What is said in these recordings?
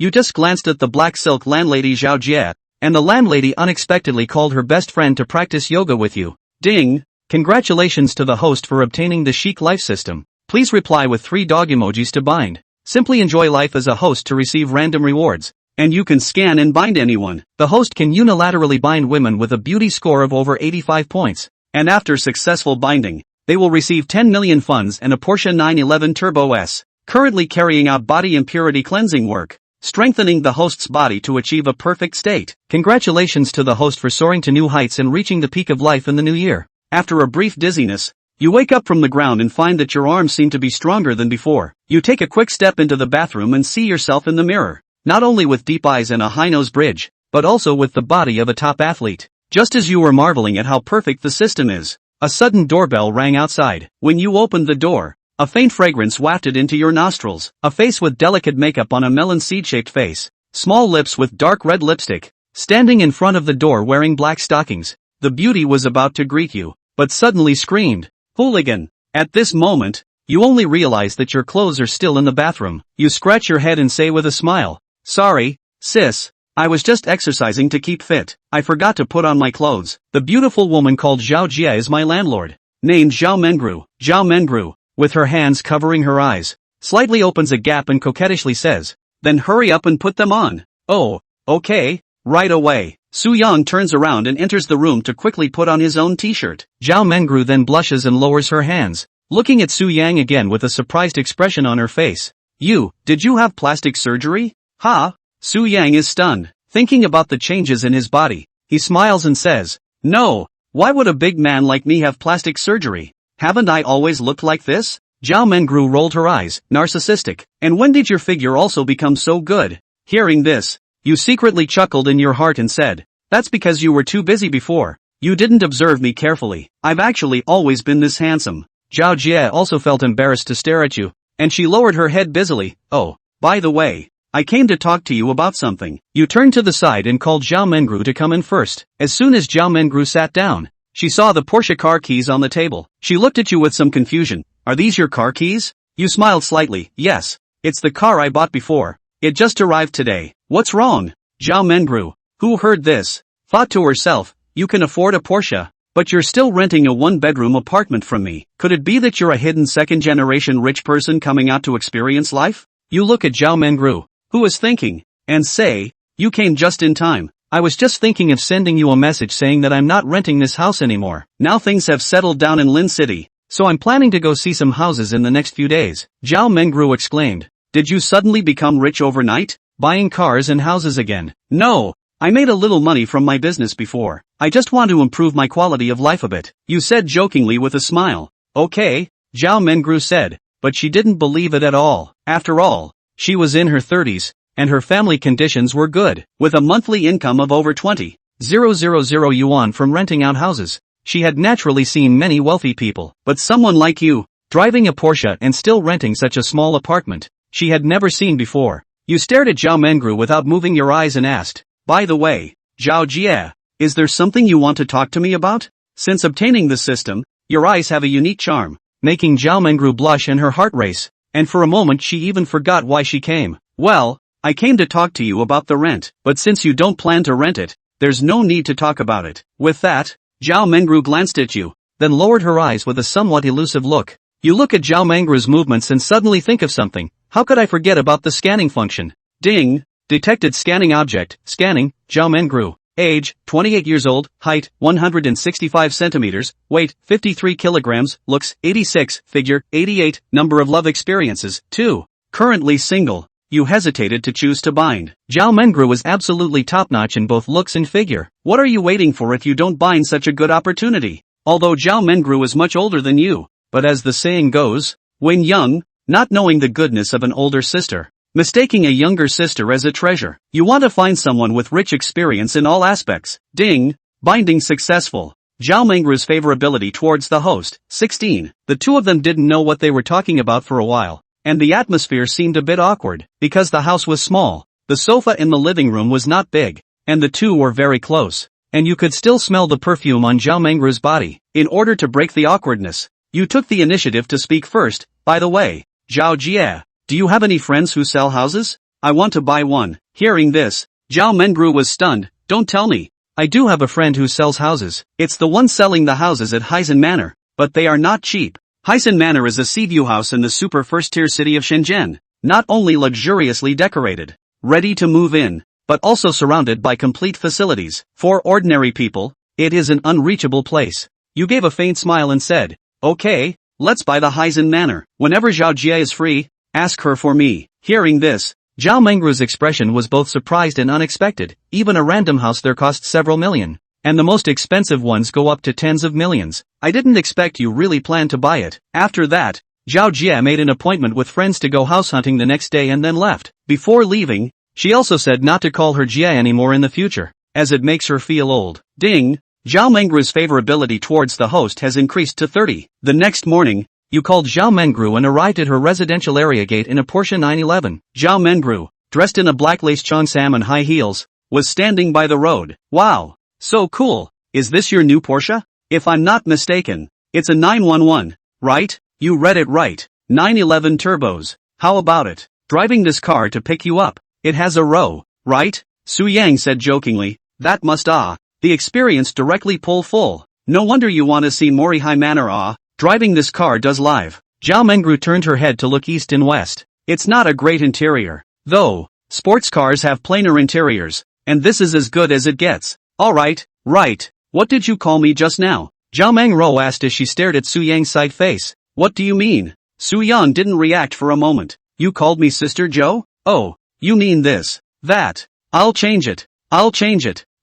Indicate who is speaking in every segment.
Speaker 1: You just glanced at the black silk landlady Zhao Jie, and the landlady unexpectedly called her best friend to practice yoga with you. Ding! Congratulations to the host for obtaining the chic life system. Please reply with 3 dog emojis to bind. Simply enjoy life as a host to receive random rewards. And you can scan and bind anyone. The host can unilaterally bind women with a beauty score of over 85 points. And after successful binding, they will receive 10 million funds and a Porsche 911 Turbo S. Currently carrying out body impurity cleansing work, strengthening the host's body to achieve a perfect state. Congratulations to the host for soaring to new heights and reaching the peak of life in the new year. After a brief dizziness, you wake up from the ground and find that your arms seem to be stronger than before. You take a quick step into the bathroom and see yourself in the mirror, not only with deep eyes and a high nose bridge, but also with the body of a top athlete. Just as you were marveling at how perfect the system is, a sudden doorbell rang outside. When you opened the door, a faint fragrance wafted into your nostrils. A face with delicate makeup on a melon seed-shaped face, small lips with dark red lipstick, standing in front of the door wearing black stockings. The beauty was about to greet you, but suddenly screamed, "Hooligan!" At this moment, you only realize that your clothes are still in the bathroom. You scratch your head and say with a smile, "Sorry, sis. I was just exercising to keep fit. I forgot to put on my clothes." The beautiful woman called Zhao Jie is my landlord, named Zhao Mengru. Zhao Mengru, with her hands covering her eyes, slightly opens a gap and coquettishly says, "Then hurry up and put them on." "Oh, okay, right away." Su Yang turns around and enters the room to quickly put on his own t-shirt. Zhao Mengru then blushes and lowers her hands, looking at Su Yang again with a surprised expression on her face. Did you have plastic surgery? Ha? Su Yang is stunned, thinking about the changes in his body. He smiles and says, "No, why would a big man like me have plastic surgery? Haven't I always looked like this?" Zhao Mengru rolled her eyes, narcissistic. "And when did your figure also become so good?" Hearing this, you secretly chuckled in your heart and said, "That's because you were too busy before. You didn't observe me carefully. I've actually always been this handsome." Zhao Jie also felt embarrassed to stare at you, and she lowered her head busily. "Oh, by the way, I came to talk to you about something." You turned to the side and called Zhao Mengru to come in first. As soon as Zhao Mengru sat down, she saw the Porsche car keys on the table. She looked at you with some confusion. "Are these your car keys?" You smiled slightly. "Yes, it's the car I bought before. It just arrived today." "What's wrong?" Zhao Mengru, who heard this, thought to herself, "You can afford a Porsche, but you're still renting a one-bedroom apartment from me. Could it be that you're a hidden second-generation rich person coming out to experience life?" You look at Zhao Mengru, who is thinking, and say, "You came just in time. I was just thinking of sending you a message saying that I'm not renting this house anymore. Now things have settled down in Lin City, so I'm planning to go see some houses in the next few days." Zhao Mengru exclaimed, "Did you suddenly become rich overnight? Buying cars and houses again?" "No, I made a little money from my business before. I just want to improve my quality of life a bit," you said jokingly with a smile. "Okay," Zhao Mengru said, but she didn't believe it at all. After all, she was in her 30s, and her family conditions were good. With a monthly income of over 20,000 yuan from renting out houses, she had naturally seen many wealthy people. But someone like you, driving a Porsche and still renting such a small apartment, she had never seen before. You stared at Zhao Mengru without moving your eyes and asked, "By the way, Zhao Jie, is there something you want to talk to me about?" Since obtaining the system, your eyes have a unique charm, making Zhao Mengru blush and her heart race, and for a moment she even forgot why she came. "Well, I came to talk to you about the rent, but since you don't plan to rent it, there's no need to talk about it." With that, Zhao Mengru glanced at you, then lowered her eyes with a somewhat elusive look. You look at Zhao Mengru's movements and suddenly think of something. How could I forget about the scanning function? Ding! Detected scanning object. Scanning, Zhao Mengru. Age, 28 years old. Height, 165 centimeters. Weight, 53 kilograms. Looks, 86. Figure, 88. Number of love experiences, 2. Currently single. You hesitated to choose to bind. Zhao Mengru is absolutely top-notch in both looks and figure. What are you waiting for if you don't bind such a good opportunity? Although Zhao Mengru is much older than you, but as the saying goes, when young, not knowing the goodness of an older sister, mistaking a younger sister as a treasure, you want to find someone with rich experience in all aspects. Ding! Binding successful. Zhao Mengru's favorability towards the host, 16. The two of them didn't know what they were talking about for a while, and the atmosphere seemed a bit awkward, because the house was small, the sofa in the living room was not big, and the two were very close, and you could still smell the perfume on Zhao Mengru's body. In order to break the awkwardness, you took the initiative to speak first. "By the way, Zhao Jie, do you have any friends who sell houses?" I want to buy one. Hearing this, Zhao Mengru was stunned. Don't tell me. I do have a friend who sells houses. It's the one selling the houses at Heisen Manor, but they are not cheap. Heisen Manor is a seaview house in the super first-tier city of Shenzhen, not only luxuriously decorated, ready to move in, but also surrounded by complete facilities. For ordinary people, it is an unreachable place. You gave a faint smile and said, okay, let's buy the Heisen Manor. Whenever Zhao Jie is free, ask her for me. Hearing this, Zhao Mengru's expression was both surprised and unexpected. Even a random house there costs several million, and the most expensive ones go up to tens of millions. I didn't expect you really planned to buy it. After that, Zhao Jie made an appointment with friends to go house hunting the next day and then left. Before leaving, she also said not to call her Jie anymore in the future, as it makes her feel old. Ding! Zhao Mengru's favorability towards the host has increased to 30. The next morning, you called Zhao Mengru and arrived at her residential area gate in a Porsche 911. Zhao Mengru, dressed in a black lace cheongsam and high heels, was standing by the road. Wow! So cool! Is this your new Porsche? If I'm not mistaken, it's a 911, right? You read it right. 911 turbos. How about it? Driving this car to pick you up. It has a row, right? Su Yang said jokingly. That must the experience directly pull full. No wonder you want to see Morihei Manor driving this car does live. Zhao Mengru turned her head to look east and west. It's not a great interior, though. Sports cars have plainer interiors, and this is as good as it gets. Alright, right. What did you call me just now? Zhao Mengru asked as she stared at Su Yang's side face. What do you mean? Su Yang didn't react for a moment. You called me Sister Joe? Oh, you mean this, that. I'll change it.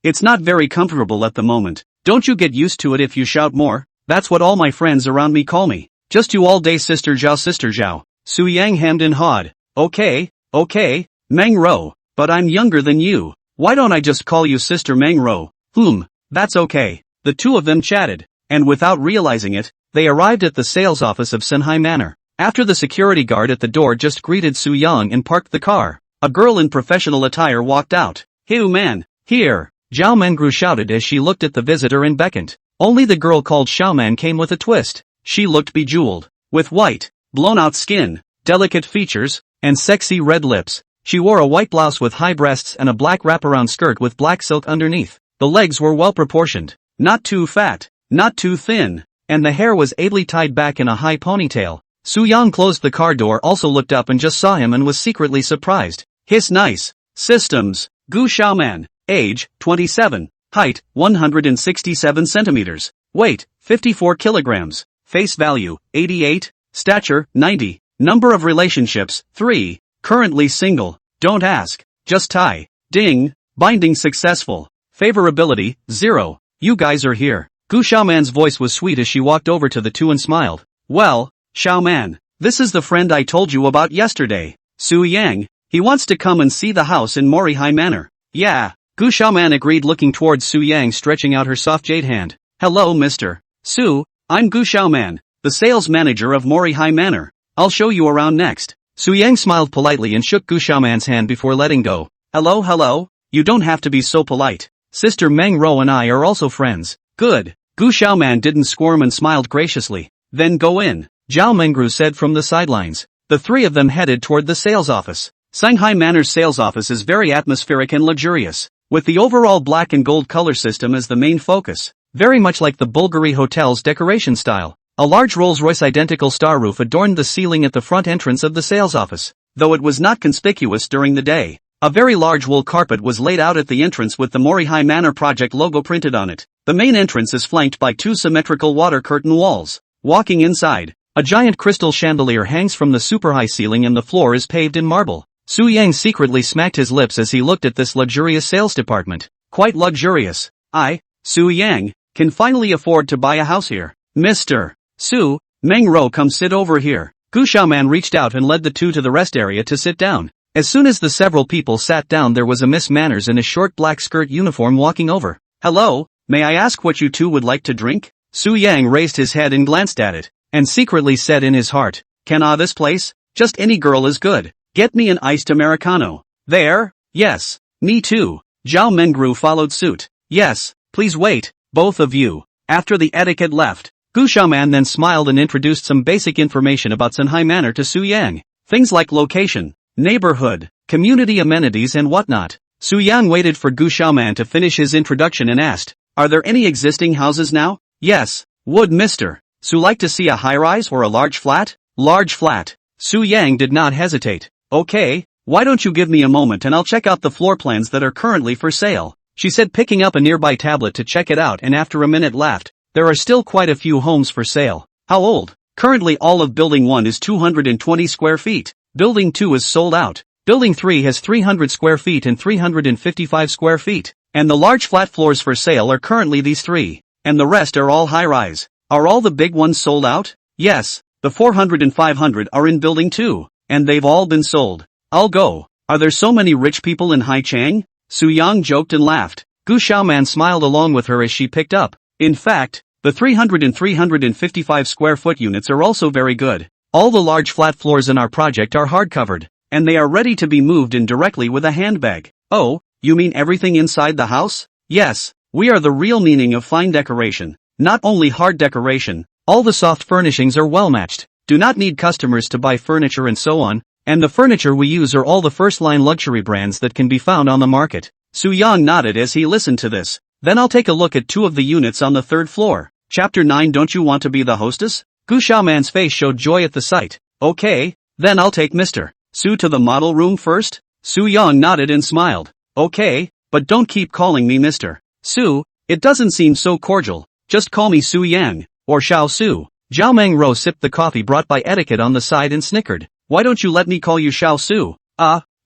Speaker 1: It's not very comfortable at the moment. Don't you get used to it if you shout more? That's what all my friends around me call me. Just you all day Sister Zhao. Su Yang hemmed and hawed. Okay, Mengru, but I'm younger than you. Why don't I just call you Sister Mengru? That's okay. The two of them chatted, and without realizing it, they arrived at the sales office of Senhai Manor. After the security guard at the door just greeted Su Yang and parked the car, a girl in professional attire walked out. Hey man, here, Zhao Mengru shouted as she looked at the visitor and beckoned. Only the girl called Xiaoman came with a twist. She looked bejeweled, with white, blown-out skin, delicate features, and sexy red lips. She wore a white blouse with high breasts and a black wraparound skirt with black silk underneath. The legs were well proportioned, not too fat, not too thin, and the hair was ably tied back in a high ponytail. Su Yang closed the car door, also looked up and just saw him and was secretly surprised. His nice systems. Gu Xiaoman, age, 27, height, 167 centimeters, weight, 54 kilograms, face value, 88, stature, 90, number of relationships, 3, currently single, don't ask, just tie, ding, binding successful, favorability, 0, you guys are here. Gu Xiaoman's voice was sweet as she walked over to the two and smiled. Well, Xiaoman, this is the friend I told you about yesterday, Su Yang. He wants to come and see the house in Morihei Manor. Yeah, Gu Xiaoman agreed, looking towards Su Yang, stretching out her soft jade hand. Hello Mr. Su, I'm Gu Xiaoman, the sales manager of Morihei Manor. I'll show you around next. Su Yang smiled politely and shook Gu Xiaoman's hand before letting go. Hello, you don't have to be so polite. Sister Mengru and I are also friends. Good. Gu Xiaoman didn't squirm and smiled graciously. Then go in, Zhao Mengru said from the sidelines. The three of them headed toward the sales office. Senhai Manor's sales office is very atmospheric and luxurious, with the overall black and gold color system as the main focus, very much like the Bulgari Hotel's decoration style. A large Rolls-Royce identical star roof adorned the ceiling at the front entrance of the sales office, though it was not conspicuous during the day. A very large wool carpet was laid out at the entrance with the Morihei Manor project logo printed on it. The main entrance is flanked by two symmetrical water curtain walls. Walking inside, a giant crystal chandelier hangs from the super high ceiling and the floor is paved in marble. Su Yang secretly smacked his lips as he looked at this luxurious sales department. Quite luxurious. I, Su Yang, can finally afford to buy a house here. Mr. Su, Mengru, come sit over here. Gu Xiaoman reached out and led the two to the rest area to sit down. As soon as the several people sat down, there was a Miss Manners in a short black skirt uniform walking over. Hello, may I ask what you two would like to drink? Su Yang raised his head and glanced at it, and secretly said in his heart, Can this place? Just any girl is good. Get me an iced Americano. There? Yes. Me too. Zhao Mengru followed suit. Yes, please wait, both of you. After the etiquette left, Gu Xiaoman then smiled and introduced some basic information about Senhai Manor to Su Yang. Things like location, neighborhood, community amenities and whatnot. Su Yang waited for Gu Xiaoman to finish his introduction and asked, "Are there any existing houses now?" "Yes, would Mr. Su like to see a high-rise or a large flat?" "Large flat." Su Yang did not hesitate. "Okay, why don't you give me a moment and I'll check out the floor plans that are currently for sale," she said, picking up a nearby tablet to check it out, and after a minute laughed. "There are still quite a few homes for sale." "How old?" "Currently all of Building 1 is 220 square feet. Building 2 is sold out. Building 3 has 300 square feet and 355 square feet. And the large flat floors for sale are currently these 3. And the rest are all high-rise." "Are all the big ones sold out?" "Yes, the 400 and 500 are in Building 2. And they've all been sold." "I'll go. Are there so many rich people in Haichang?" Su Yang joked and laughed. Gu Xiaoman smiled along with her as she picked up. "In fact, the 300 and 355 square foot units are also very good. All the large flat floors in our project are hard-covered, and they are ready to be moved in directly with a handbag." "Oh, you mean everything inside the house?" "Yes, we are the real meaning of fine decoration. Not only hard decoration, all the soft furnishings are well-matched. Do not need customers to buy furniture and so on, and the furniture we use are all the first-line luxury brands that can be found on the market." Su Yang nodded as he listened to this. "Then I'll take a look at 2 of the units on the 3rd floor. Chapter 9. Don't you want to be the hostess?" Gu Xiaoman's face showed joy at the sight. "Okay, then I'll take Mr. Su to the model room first?" Su Yang nodded and smiled. "Okay, but don't keep calling me Mr. Su, it doesn't seem so cordial. Just call me Su Yang, or Xiao Su." Zhao Manhwa sipped the coffee brought by etiquette on the side and snickered. "Why don't you let me call you Xiao Su?"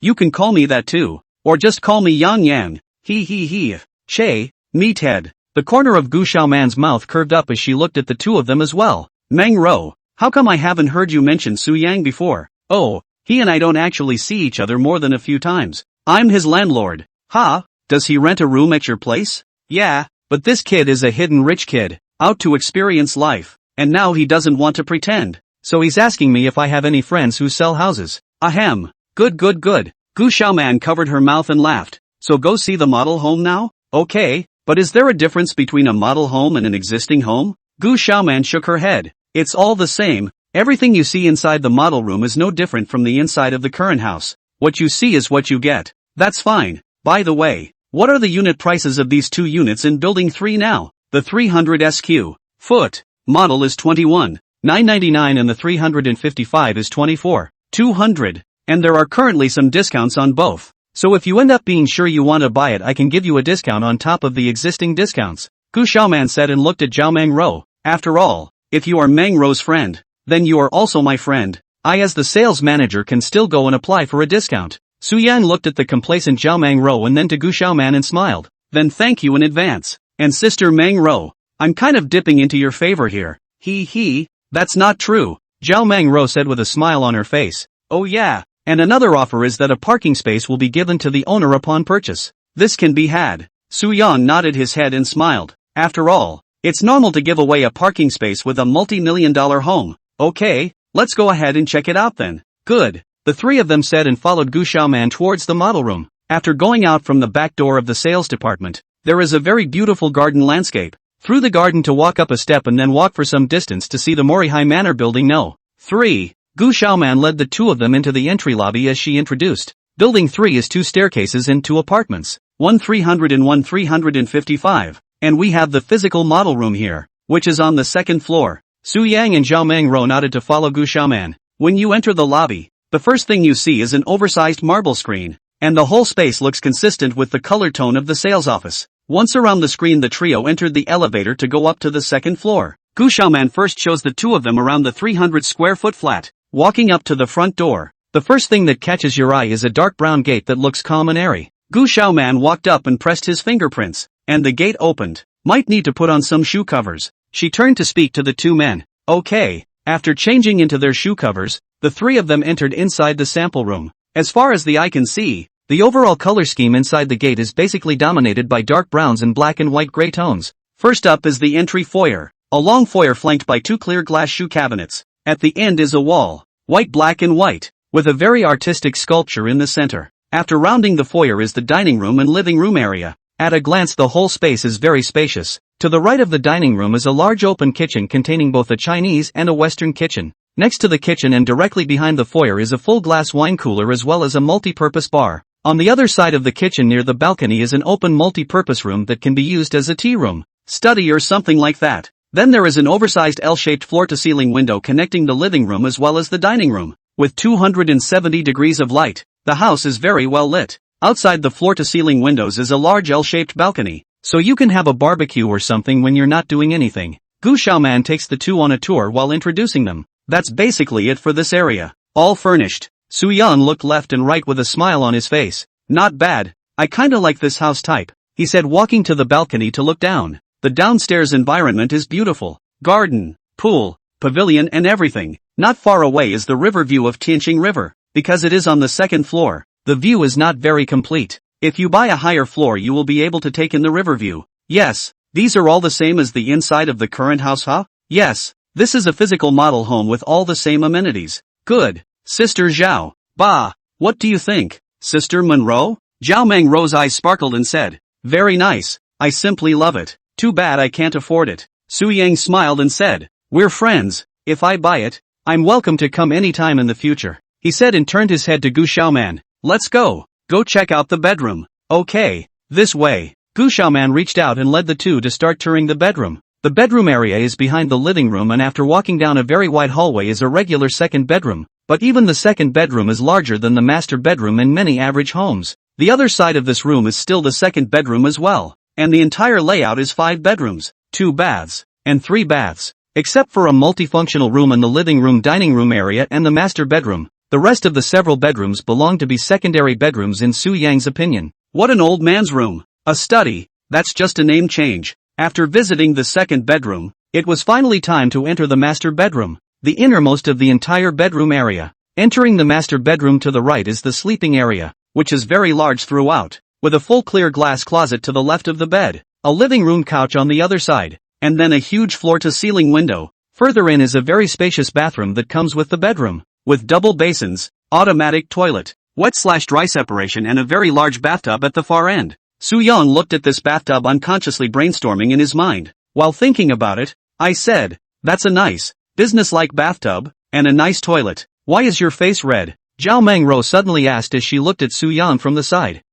Speaker 1: You can call me that too. Or just call me Yang Yang. He. Che, meathead." The corner of Gu Xiaoman's mouth curved up as she looked at the 2 of them as well. "Manhwa, how come I haven't heard you mention Su Yang before?" "Oh, he and I don't actually see each other more than a few times. I'm his landlord." "Ha, does he rent a room at your place?" "Yeah, but this kid is a hidden rich kid, out to experience life, and now he doesn't want to pretend. So he's asking me if I have any friends who sell houses." "Ahem, good. Gu Xiaoman covered her mouth and laughed. "So go see the model home now?" "Okay, but is there a difference between a model home and an existing home?" Gu Xiaoman shook her head. "It's all the same. Everything you see inside the model room is no different from the inside of the current house. What you see is what you get." "That's fine. By the way, what are the unit prices of these 2 units in Building 3 now?" "The 300 sq ft model is 21,999 and the 355 is 24,200. And there are currently some discounts on both. So if you end up being sure you want to buy it, I can give you a discount on top of the existing discounts," Gu Xiaoman said and looked at Zhao Manhwa. "After all, if you are Manhwa's friend, then you are also my friend. I as the sales manager can still go and apply for a discount." Su Yang looked at the complacent Zhao Manhwa and then to Gu Xiaoman and smiled. "Then thank you in advance. And Sister Manhwa, I'm kind of dipping into your favor here." He, that's not true," Zhao Manhwa said with a smile on her face. "Oh yeah. And another offer is that a parking space will be given to the owner upon purchase. This can be had." Su Yang nodded his head and smiled. "After all, it's normal to give away a parking space with a multi-million-dollar home. Okay, let's go ahead and check it out then." "Good," the 3 of them said and followed Gu Xiaoman towards the model room. After going out from the back door of the sales department, there is a very beautiful garden landscape. Through the garden to walk up a step and then walk for some distance to see the Morihei Manor building No. 3. Gu Xiaoman led the 2 of them into the entry lobby as she introduced. Building 3 is 2 staircases and 2 apartments, one 300 and one 355, and we have the physical model room here, which is on the 2nd floor. Su Yang and Zhao Manhwa nodded to follow Gu Xiaoman. When you enter the lobby, the first thing you see is an oversized marble screen, and the whole space looks consistent with the color tone of the sales office. Once around the screen, the trio entered the elevator to go up to the 2nd floor. Gu Xiaoman first shows the 2 of them around the 300 square foot flat. Walking up to the front door, the first thing that catches your eye is a dark brown gate that looks calm and airy. Gu Xiaoman walked up and pressed his fingerprints, and the gate opened. "Might need to put on some shoe covers." She turned to speak to the 2 men. "Okay." After changing into their shoe covers, the 3 of them entered inside the sample room. As far as the eye can see, the overall color scheme inside the gate is basically dominated by dark browns and black and white gray tones. First up is the entry foyer, a long foyer flanked by 2 clear glass shoe cabinets. At the end is a wall, white, black and white, with a very artistic sculpture in the center. After rounding the foyer is the dining room and living room area. At a glance the whole space is very spacious. To the right of the dining room is a large open kitchen containing both a Chinese and a Western kitchen. Next to the kitchen and directly behind the foyer is a full glass wine cooler as well as a multi-purpose bar. On the other side of the kitchen near the balcony is an open multi-purpose room that can be used as a tea room, study or something like that. Then there is an oversized L-shaped floor-to-ceiling window connecting the living room as well as the dining room. With 270 degrees of light, the house is very well lit. Outside the floor-to-ceiling windows is a large L-shaped balcony, so you can have a barbecue or something when you're not doing anything. Gu Xiaoman takes the two on a tour while introducing them. That's basically it for this area. All furnished. Su Yan looked left and right with a smile on his face. Not bad. I kinda like this house type, he said, walking to the balcony to look down. The downstairs environment is beautiful. Garden, pool, pavilion and everything. Not far away is the river view of Tianqing River. Because it is on the second floor, the view is not very complete. If you buy a higher floor you will be able to take in the river view. Yes, these are all the same as the inside of the current house, huh? Yes, this is a physical model home with all the same amenities. Good. Sister Zhao. Bah, what do you think, Sister Monroe? Zhao Mengruo's eyes sparkled and said, very nice, I simply love it. Too bad I can't afford it. Su Yang smiled and said, we're friends, if I buy it, I'm welcome to come anytime in the future, he said and turned his head to Gu Xiaoman. Let's go check out the bedroom. Okay, this way. Gu Xiaoman reached out and led the two to start touring the bedroom. The bedroom area is behind the living room and after walking down a very wide hallway is a regular second bedroom. But even the second bedroom is larger than the master bedroom in many average homes. The other side of this room is still the second bedroom as well. And the entire layout is 5 bedrooms, 2 baths, and 3 baths. Except for a multifunctional room in the living room dining room area and the master bedroom, the rest of the several bedrooms belong to be secondary bedrooms in Su Yang's opinion. What an old man's room. A study, that's just a name change. After visiting the second bedroom, it was finally time to enter the master bedroom, the innermost of the entire bedroom area. Entering the master bedroom to the right is the sleeping area, which is very large throughout, with a full clear glass closet to the left of the bed, a living room couch on the other side, and then a huge floor-to-ceiling window. Further in is a very spacious bathroom that comes with the bedroom, with double basins, automatic toilet, wet/dry separation and a very large bathtub at the far end. Su Yang looked at this bathtub unconsciously brainstorming in his mind. While thinking about it, I said, that's a nice, business-like bathtub, and a nice toilet. Why is your face red? Zhao Mengruo suddenly asked as she looked at Su Yan from the side.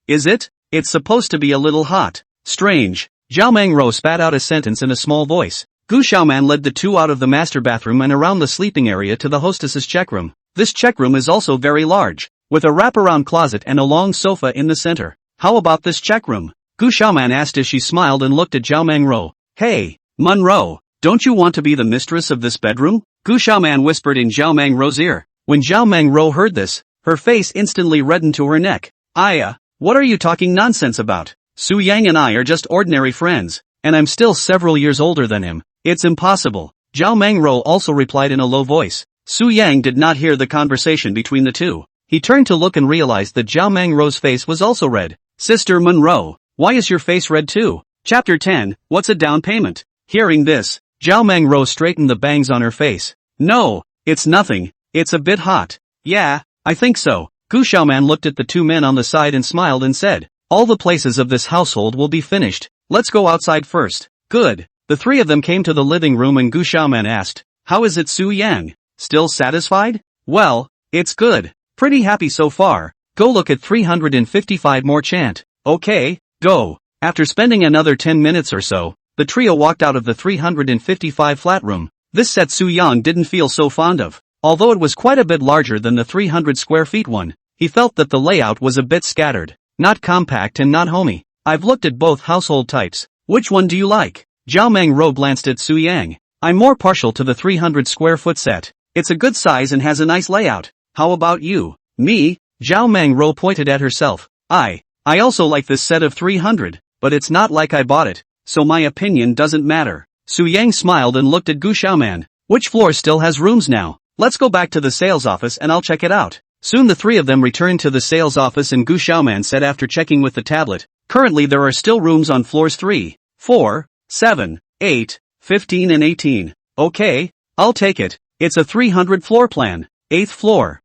Speaker 1: Is it? It's supposed to be a little hot. Strange. Zhao Mengruo spat out a sentence in a small voice. Gu Xiaoman led the two out of the master bathroom and around the sleeping area to the hostess's check room. This check room is also very large, with a wraparound closet and a long sofa in the center. How about this check room? Gu Xiaoman asked as she smiled and looked at Zhao Mengruo. Hey, Monroe, don't you want to be the mistress of this bedroom? Gu Xiaoman whispered in Zhao Mengruo's ear. When Zhao Mengruo heard this, her face instantly reddened to her neck. What are you talking nonsense about? Su Yang and I are just ordinary friends, and I'm still several years older than him. It's impossible. Zhao Mengruo also replied in a low voice. Su Yang did not hear the conversation between the two. He turned to look and realized that Zhao Mengruo's face was also red. Sister Monroe, why is your face red too? Chapter 10, What's a down payment? Hearing this, Zhao Mengruo straightened the bangs on her face. No, it's nothing, it's a bit hot. Yeah, I think so. Gu Xiaoman looked at the two men on the side and smiled and said, all the places of this household will be finished. Let's go outside first. Good. The three of them came to the living room and Gu Xiaoman asked, how is it, Su Yang? Still satisfied? Well, it's good. Pretty happy so far. Go look at 355 more chant. Okay, go. After spending another 10 minutes or so, the trio walked out of the 355 flat room. This set Su Yang didn't feel so fond of. Although it was quite a bit larger than the 300 square feet one, he felt that the layout was a bit scattered, not compact and not homey. I've looked at both household types. Which one do you like? Zhao Mengruo glanced at Su Yang. I'm more partial to the 300 square foot set. It's a good size and has a nice layout. How about you? Me? Zhao Mengruo pointed at herself. I also like this set of 300, but it's not like I bought it, so my opinion doesn't matter. Su Yang smiled and looked at Gu Xiaoman. Which floor still has rooms now? Let's go back to the sales office and I'll check it out. Soon the three of them returned to the sales office and Gu Xiaoman said after checking with the tablet, currently there are still rooms on floors 3, 4, 7, 8, 15 and 18. Okay, I'll take it. It's a 300 floor plan. 8th floor.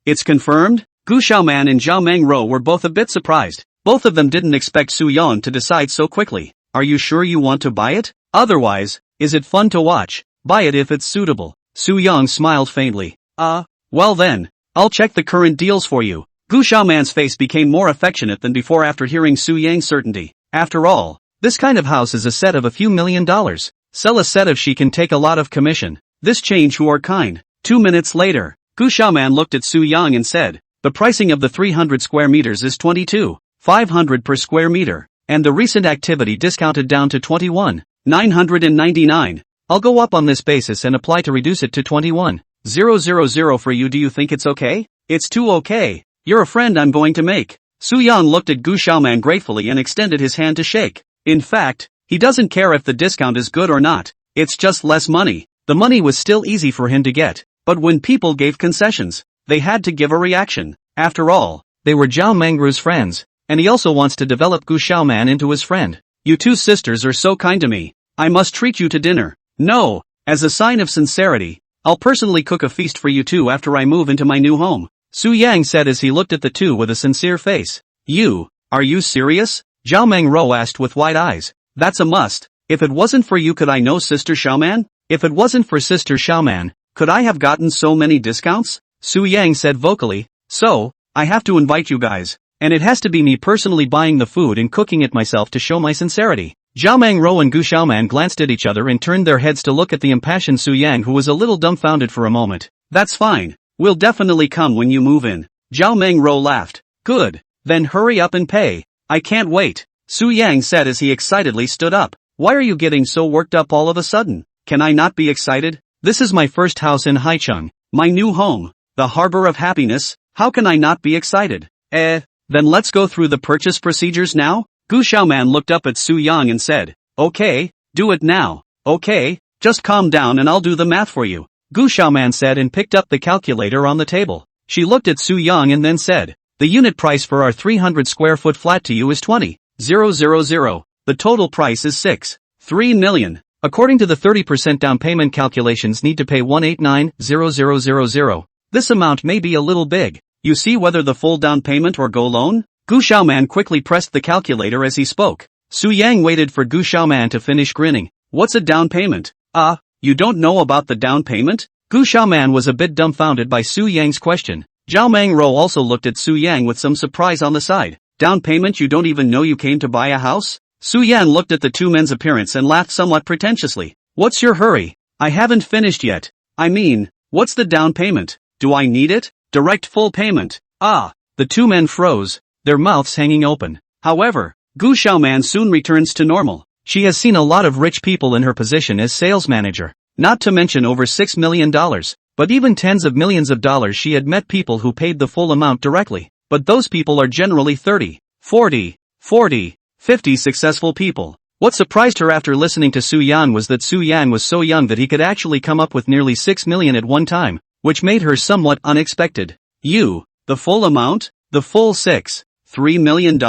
Speaker 1: It's confirmed? Gu Xiaoman and Zhao Mengruo were both a bit surprised. Both of them didn't expect Su Yan to decide so quickly. Are you sure you want to buy it? Otherwise, is it fun to watch? Buy it if it's suitable. Su Yang smiled faintly. Well then, I'll check the current deals for you. Gu Xiaoman's face became more affectionate than before after hearing Su Yang's certainty. After all, this kind of house is a set of a few $1,000,000. Sell a set if she can take a lot of commission. This change who are kind. 2 minutes later, Gu Xiaoman looked at Su Yang and said, the pricing of the 300 square meters is 22,500 per square meter, and the recent activity discounted down to 21,999. I'll go up on this basis and apply to reduce it to 21,000 for you. Do you think it's okay? It's too okay. You're a friend I'm going to make. Su Yang looked at Gu Xiaoman gratefully and extended his hand to shake. In fact, he doesn't care if the discount is good or not. It's just less money. The money was still easy for him to get, but when people gave concessions, they had to give a reaction. After all, they were Zhao Mengru's friends, and he also wants to develop Gu Xiaoman into his friend. You two sisters are so kind to me. I must treat you to dinner. No, as a sign of sincerity, I'll personally cook a feast for you two after I move into my new home. Su Yang said as he looked at the two with a sincere face. Are you serious? Zhao Mengru asked with wide eyes. That's a must. If it wasn't for you, could I know Sister Xiaoman? If it wasn't for Sister Xiaoman, could I have gotten so many discounts? Su Yang said vocally. So, I have to invite you guys, and it has to be me personally buying the food and cooking it myself to show my sincerity. Zhao Mengru and Gu Xiaoman glanced at each other and turned their heads to look at the impassioned Su Yang, who was a little dumbfounded for a moment. That's fine. We'll definitely come when you move in. Zhao Mengru laughed. Good. Then hurry up and pay. I can't wait. Su Yang said as he excitedly stood up. Why are you getting so worked up all of a sudden? Can I not be excited? This is my first house in Haicheng. My new home. The harbor of happiness. How can I not be excited? Then let's go through the purchase procedures now? Gu Xiaoman looked up at Su Yang and said, okay, do it now. Okay, just calm down and I'll do the math for you. Gu Xiaoman said and picked up the calculator on the table. She looked at Su Yang and then said, the unit price for our 300 square foot flat to you is 20,000. The total price is 3 million. According to the 30% down payment calculations, need to pay 189,000. This amount may be a little big. You see whether the full down payment or go loan? Gu Xiaoman quickly pressed the calculator as he spoke. Su Yang waited for Gu Xiaoman to finish grinning. What's a down payment? You don't know about the down payment? Gu Xiaoman was a bit dumbfounded by Su Yang's question. Zhao Mengru also looked at Su Yang with some surprise on the side. Down payment? You don't even know you came to buy a house? Su Yang looked at the two men's appearance and laughed somewhat pretentiously. What's your hurry? I haven't finished yet. I mean, what's the down payment? Do I need it? Direct full payment. The two men froze, their mouths hanging open. However, Gu Xiaoman soon returns to normal. She has seen a lot of rich people in her position as sales manager, not to mention over $6 million, but even tens of millions of dollars. She had met people who paid the full amount directly, but those people are generally 30, 40, 50 successful people. What surprised her after listening to Su Yang was that Su Yang was so young that he could actually come up with nearly 6 million at one time, which made her somewhat unexpected. The full amount? The full $3 million?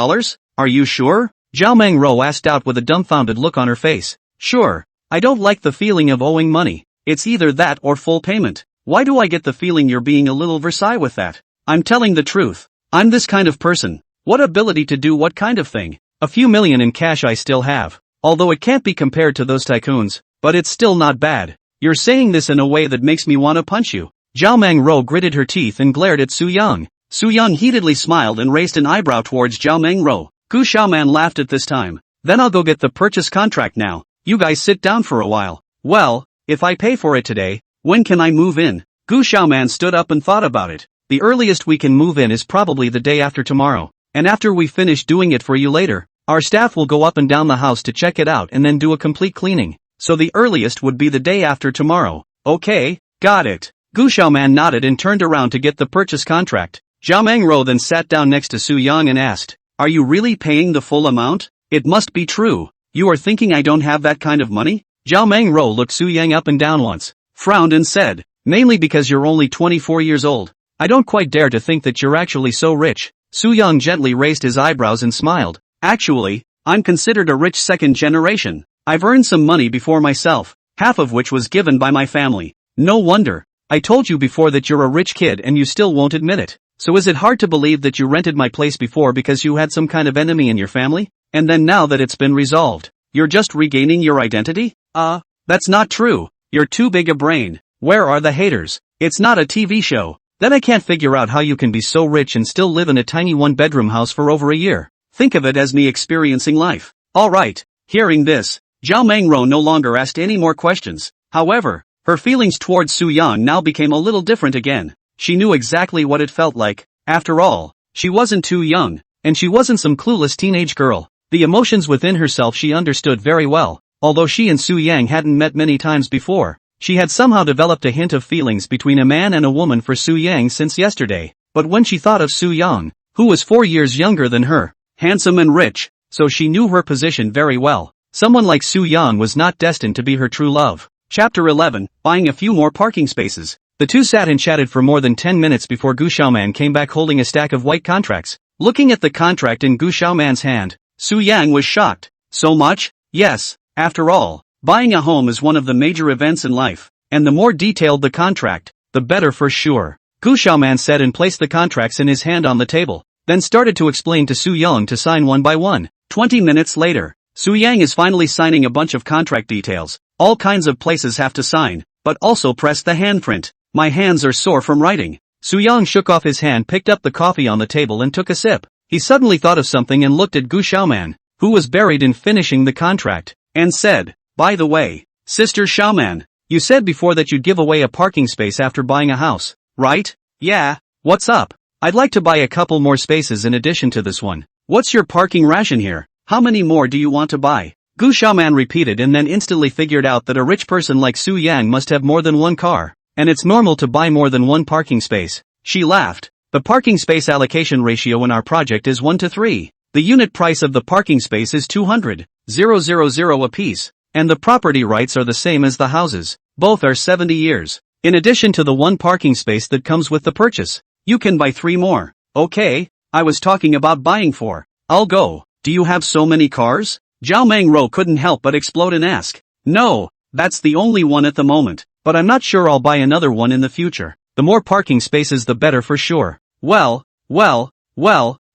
Speaker 1: Are you sure? Zhao Mengru asked out with a dumbfounded look on her face. Sure. I don't like the feeling of owing money. It's either that or full payment. Why do I get the feeling you're being a little Versailles with that? I'm telling the truth. I'm this kind of person. What ability to do what kind of thing? A few million in cash I still have. Although it can't be compared to those tycoons, but it's still not bad. You're saying this in a way that makes me want to punch you. Zhao Mengru gritted her teeth and glared at Su Yang. Su Yang heatedly smiled and raised an eyebrow towards Zhao Mengru. Gu Xiaoman laughed at this time. Then I'll go get the purchase contract now. You guys sit down for a while. Well, if I pay for it today, when can I move in? Gu Xiaoman stood up and thought about it. The earliest we can move in is probably the day after tomorrow. And after we finish doing it for you later, our staff will go up and down the house to check it out and then do a complete cleaning. So the earliest would be the day after tomorrow. Okay, got it. Gu Xiaoman nodded and turned around to get the purchase contract. Zhao Mengru then sat down next to Su Yang and asked, are you really paying the full amount? It must be true. You are thinking I don't have that kind of money? Zhao Mengru looked Su Yang up and down once, frowned and said, mainly because you're only 24 years old. I don't quite dare to think that you're actually so rich. Su Yang gently raised his eyebrows and smiled. Actually, I'm considered a rich second generation. I've earned some money before myself, half of which was given by my family. No wonder. I told you before that you're a rich kid and you still won't admit it. So is it hard to believe that you rented my place before because you had some kind of enemy in your family? And then now that it's been resolved, you're just regaining your identity? That's not true. You're too big a brain. Where are the haters? It's not a TV show. Then I can't figure out how you can be so rich and still live in a tiny one-bedroom house for over a year. Think of it as me experiencing life. Alright. Hearing this, Zhao Mengro no longer asked any more questions. However, her feelings towards Su Yang now became a little different again. She knew exactly what it felt like. After all, she wasn't too young, and she wasn't some clueless teenage girl. The emotions within herself she understood very well. Although she and Su Yang hadn't met many times before, she had somehow developed a hint of feelings between a man and a woman for Su Yang since yesterday. But when she thought of Su Yang, who was 4 years younger than her, handsome and rich, so she knew her position very well. Someone like Su Yang was not destined to be her true love. Chapter 11, Buying a few more parking spaces. The two sat and chatted for more than 10 minutes before Gu Xiaoman came back holding a stack of white contracts. Looking at the contract in Gu Xiaoman's hand, Su Yang was shocked. So much? Yes. After all, buying a home is one of the major events in life, and the more detailed the contract, the better for sure. Gu Xiaoman said and placed the contracts in his hand on the table, then started to explain to Su Yang to sign one by one. 20 minutes later, Su Yang is finally signing a bunch of contract details. All kinds of places have to sign, but also press the handprint. My hands are sore from writing. Su Yang shook off his hand, picked up the coffee on the table and took a sip. He suddenly thought of something and looked at Gu Xiaoman, who was buried in finishing the contract, and said, "By the way, Sister Xiaoman, you said before that you'd give away a parking space after buying a house, right?" "Yeah, what's up? I'd like to buy a couple more spaces in addition to this one." "What's your parking ration here? How many more do you want to buy?" Gu Xiaoman repeated and then instantly figured out that a rich person like Su Yang must have more than one car, and it's normal to buy more than one parking space. She laughed. The parking space allocation ratio in our project is 1 to 3. The unit price of the parking space is 200,000 apiece, and the property rights are the same as the houses. Both are 70 years. In addition to the one parking space that comes with the purchase, you can buy 3 more. Okay, I was talking about buying 4. I'll go. Do you have so many cars? Zhao Mengro couldn't help but explode and ask. No, that's the only one at the moment, but I'm not sure I'll buy another one in the future. The more parking spaces the better for sure. Well,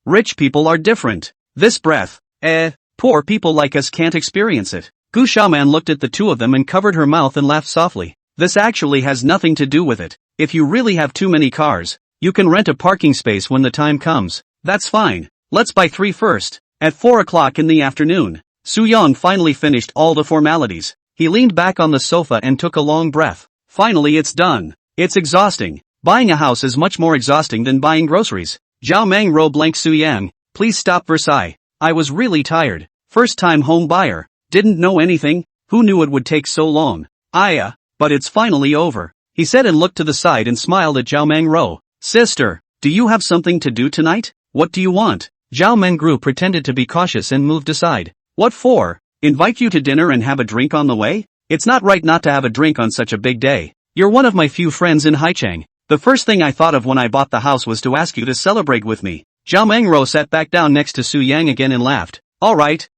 Speaker 1: rich people are different. This breath, poor people like us can't experience it. Gu Xiaoman looked at the two of them and covered her mouth and laughed softly. This actually has nothing to do with it. If you really have too many cars, you can rent a parking space when the time comes. That's fine. Let's buy 3 first. At 4 o'clock in the afternoon, Su Yang finally finished all the formalities. He leaned back on the sofa and took a long breath. Finally it's done. It's exhausting. Buying a house is much more exhausting than buying groceries. Zhao Mengro blanked Su Yang. Please stop Versailles. I was really tired. First time home buyer. Didn't know anything. Who knew it would take so long? But it's finally over. He said and looked to the side and smiled at Zhao Mengro. Sister, do you have something to do tonight? What do you want? Zhao Mengru pretended to be cautious and moved aside. What for? Invite you to dinner and have a drink on the way? It's not right not to have a drink on such a big day. You're one of my few friends in Haicheng. The first thing I thought of when I bought the house was to ask you to celebrate with me. Zhao Mengro sat back down next to Su Yang again and laughed. Alright,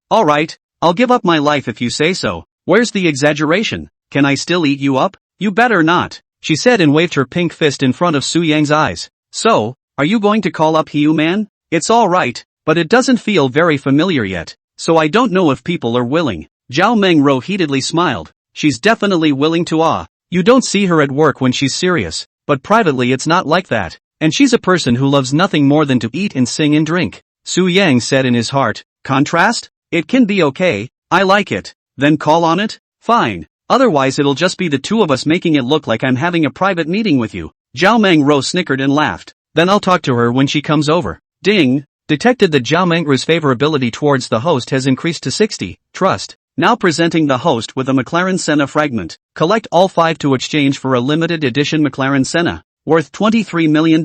Speaker 1: I'll give up my life if you say so. Where's the exaggeration? Can I still eat you up? You better not, she said and waved her pink fist in front of Su Yang's eyes. So, are you going to call up Hiu Man? It's alright, but it doesn't feel very familiar yet, so I don't know if people are willing. Zhao Mengro heatedly smiled. She's definitely willing to. You don't see her at work when she's serious, but privately it's not like that, and she's a person who loves nothing more than to eat and sing and drink. Su Yang said in his heart. Contrast? It can be okay, I like it. Then call on it? Fine. Otherwise it'll just be the two of us making it look like I'm having a private meeting with you. Zhao Mengro snickered and laughed. Then I'll talk to her when she comes over. Ding! Detected that Zhao Mengro's favorability towards the host has increased to 60. Trust. Now presenting the host with a McLaren Senna fragment. Collect all 5 to exchange for a limited edition McLaren Senna, worth $23 million.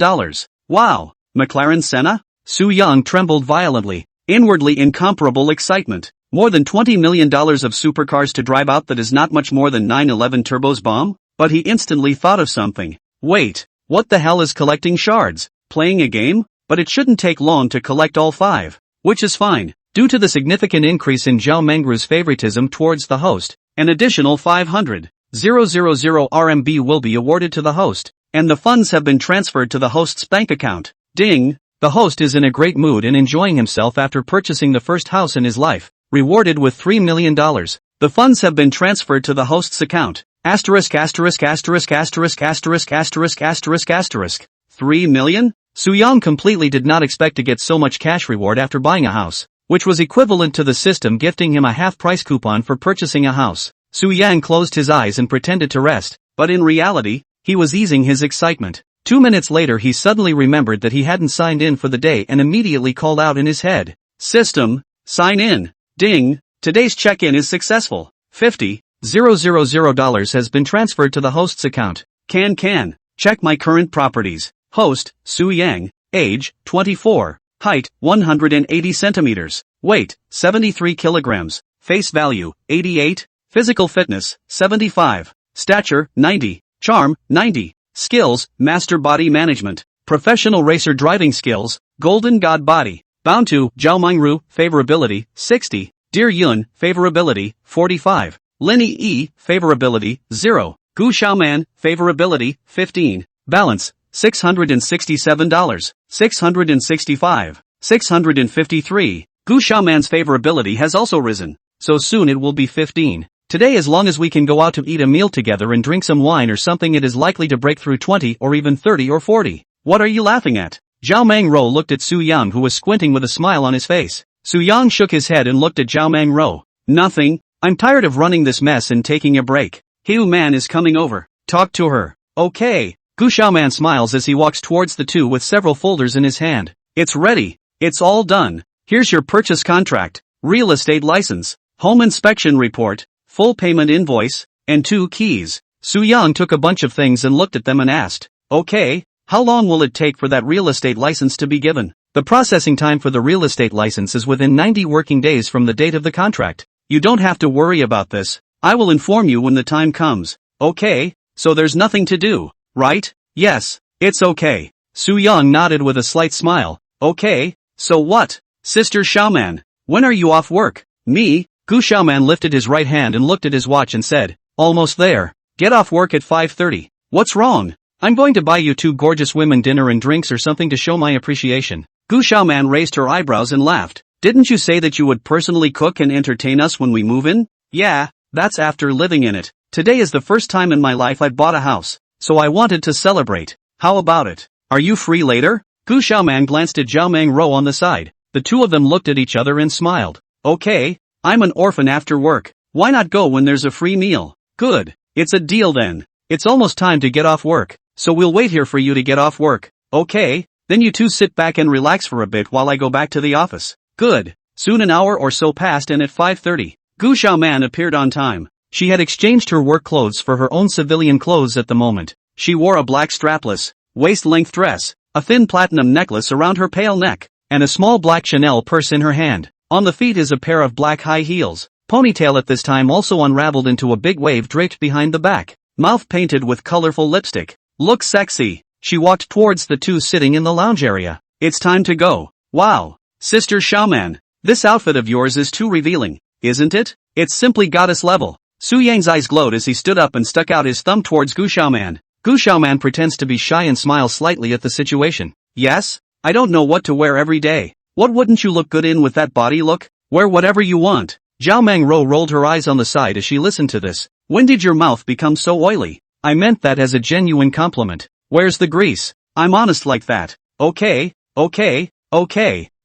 Speaker 1: Wow! McLaren Senna? Su Yang trembled violently. Inwardly incomparable excitement. More than $20 million of supercars to drive out that is not much more than 911 Turbo's bomb? But he instantly thought of something. Wait, what the hell is collecting shards? Playing a game? But it shouldn't take long to collect all 5. Which is fine. Due to the significant increase in Zhao Mengru's favoritism towards the host, an additional 500,000 RMB will be awarded to the host, and the funds have been transferred to the host's bank account. Ding! The host is in a great mood and enjoying himself after purchasing the first house in his life, rewarded with $3 million. The funds have been transferred to the host's account. Asterisk asterisk asterisk asterisk asterisk asterisk asterisk asterisk. 3 million? Soo-young completely did not expect to get so much cash reward after buying a house, which was equivalent to the system gifting him a half-price coupon for purchasing a house. Soo-young closed his eyes and pretended to rest, but in reality, he was easing his excitement. 2 minutes later he suddenly remembered that he hadn't signed in for the day and immediately called out in his head. System, sign in. Ding, today's check-in is successful. $50,000 has been transferred to the host's account. Can. Check my current properties. Host, Soo-young, age, 24, height, 180 centimeters, weight, 73 kilograms, face value, 88, physical fitness, 75, stature, 90, charm, 90, skills, master body management, professional racer driving skills, golden god body, bound to, Zhao Mingru, favorability, 60, Dear Yun, favorability, 45, Linny E, favorability, 0, Gu Xiaoman, favorability, 15, balance, $667, 665, 653. Gu Xiaoman's favorability has also risen, so soon it will be 15. Today, as long as we can go out to eat a meal together and drink some wine or something, it is likely to break through 20 or even 30 or 40. What are you laughing at? Zhao Mingru looked at Soo-young, who was squinting with a smile on his face. Soo-young shook his head and looked at Zhao Mingru. Nothing. I'm tired of running this mess and taking a break. Hiu Man is coming over. Talk to her. Okay. Gu Xiaoman smiles as he walks towards the two with several folders in his hand. It's ready. It's all done. Here's your purchase contract, real estate license, home inspection report, full payment invoice, and 2 keys. Soo-young took a bunch of things and looked at them and asked, okay, how long will it take for that real estate license to be given? The processing time for the real estate license is within 90 working days from the date of the contract. You don't have to worry about this. I will inform you when the time comes. Okay, so there's nothing to do, right? Yes, it's okay. Soo-young nodded with a slight smile. Okay, so what? Sister Xiaoman, when are you off work? Me? Gu Xiaoman lifted his right hand and looked at his watch and said, almost there. Get off work at 5:30. What's wrong? I'm going to buy you 2 gorgeous women dinner and drinks or something to show my appreciation. Gu Xiaoman raised her eyebrows and laughed. Didn't you say that you would personally cook and entertain us when we move in? Yeah, that's after living in it. Today is the first time in my life I've bought a house, so I wanted to celebrate. How about it? Are you free later? Gu Xiaoman glanced at Zhao Mingru on the side. The two of them looked at each other and smiled. Okay, I'm an orphan after work. Why not go when there's a free meal? Good. It's a deal then. It's almost time to get off work, so we'll wait here for you to get off work. Okay, then you two sit back and relax for a bit while I go back to the office. Good. Soon an hour or so passed and at 5:30, Gu Xiaoman appeared on time. She had exchanged her work clothes for her own civilian clothes at the moment. She wore a black strapless, waist-length dress, a thin platinum necklace around her pale neck, and a small black Chanel purse in her hand. On the feet is a pair of black high heels. Ponytail at this time also unraveled into a big wave draped behind the back. Mouth painted with colorful lipstick. Look sexy. She walked towards the two sitting in the lounge area. It's time to go. Wow. Sister Xiaoman, this outfit of yours is too revealing, isn't it? It's simply goddess level. Soo-young's eyes glowed as he stood up and stuck out his thumb towards Gu Xiaoman. Gu Xiaoman pretends to be shy and smiles slightly at the situation. Yes? I don't know what to wear every day. What wouldn't you look good in with that body look? Wear whatever you want. Zhao Mingru rolled her eyes on the side as she listened to this. When did your mouth become so oily? I meant that as a genuine compliment. Where's the grease? I'm honest like that. Okay. Zhao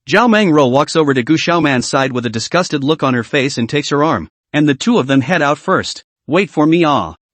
Speaker 1: Mingru walks over to Gu Xiaoman's side with a disgusted look on her face and takes her arm, and the two of them head out first. Wait for me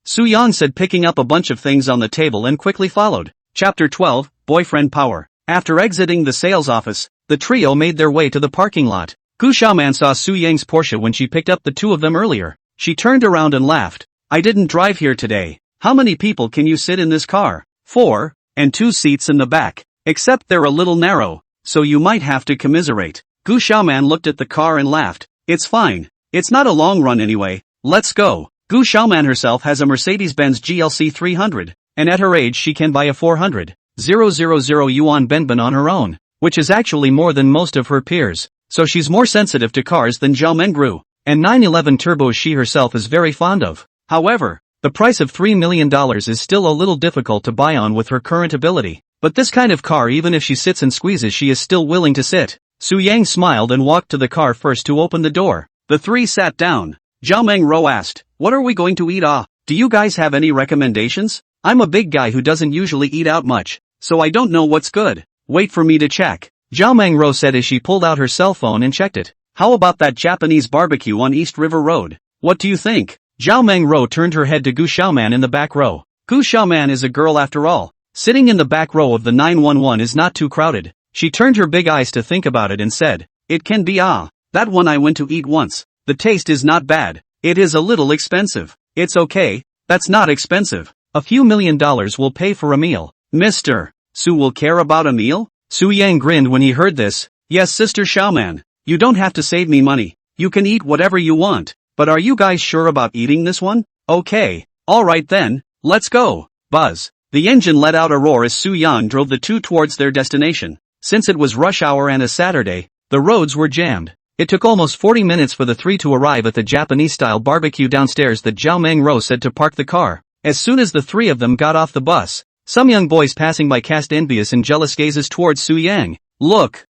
Speaker 1: Soo-young said, picking up a bunch of things on the table, and quickly followed. Chapter 12, Boyfriend Power. After exiting the sales office, the trio made their way to the parking lot. Gu Xiaoman saw Soo-young's Porsche when she picked up the two of them earlier. She turned around and laughed. I didn't drive here today. How many people can you sit in this car? 4, and 2 seats in the back. Except they're a little narrow, so you might have to commiserate. Gu Xiaoman looked at the car and laughed. It's fine. It's not a long run anyway. Let's go. Gu Xiaoman herself has a Mercedes-Benz GLC 300, and at her age she can buy a 400,000 yuan Benban on her own, which is actually more than most of her peers, so she's more sensitive to cars than Zhao Mingru, and 911 turbos she herself is very fond of. However, the price of $3 million is still a little difficult to buy on with her current ability, but this kind of car, even if she sits and squeezes, she is still willing to sit. Soo-young smiled and walked to the car first to open the door. The three sat down. Zhao Mingru asked, what are we going to eat? Do Do you guys have any recommendations? I'm a big guy who doesn't usually eat out much, so I don't know what's good. Wait for me to check. Zhao Mengro said as she pulled out her cell phone and checked it. How about that Japanese barbecue on East River Road? What do you think? Zhao Mengro turned her head to Gu Xiaoman in the back row. Gu Xiaoman is a girl after all. Sitting in the back row of the 911 is not too crowded. She turned her big eyes to think about it and said, "It can be that one I went to eat once. The taste is not bad. It is a little expensive." "It's okay, that's not expensive. A few $1,000,000 will pay for a meal." "Mr. Su will care about a meal?" Su Yang grinned when he heard this. "Yes, Sister Xiaoman. You don't have to save me money. You can eat whatever you want. But are you guys sure about eating this one?" "Okay. Alright then, let's go." Buzz. The engine let out a roar as Su Yan drove the two towards their destination. Since it was rush hour and a Saturday, the roads were jammed. It took almost 40 minutes for the three to arrive at the Japanese-style barbecue downstairs that Zhao Mengro said to park the car. As soon as the three of them got off the bus, some young boys passing by cast envious and jealous gazes towards Su Yang. Look,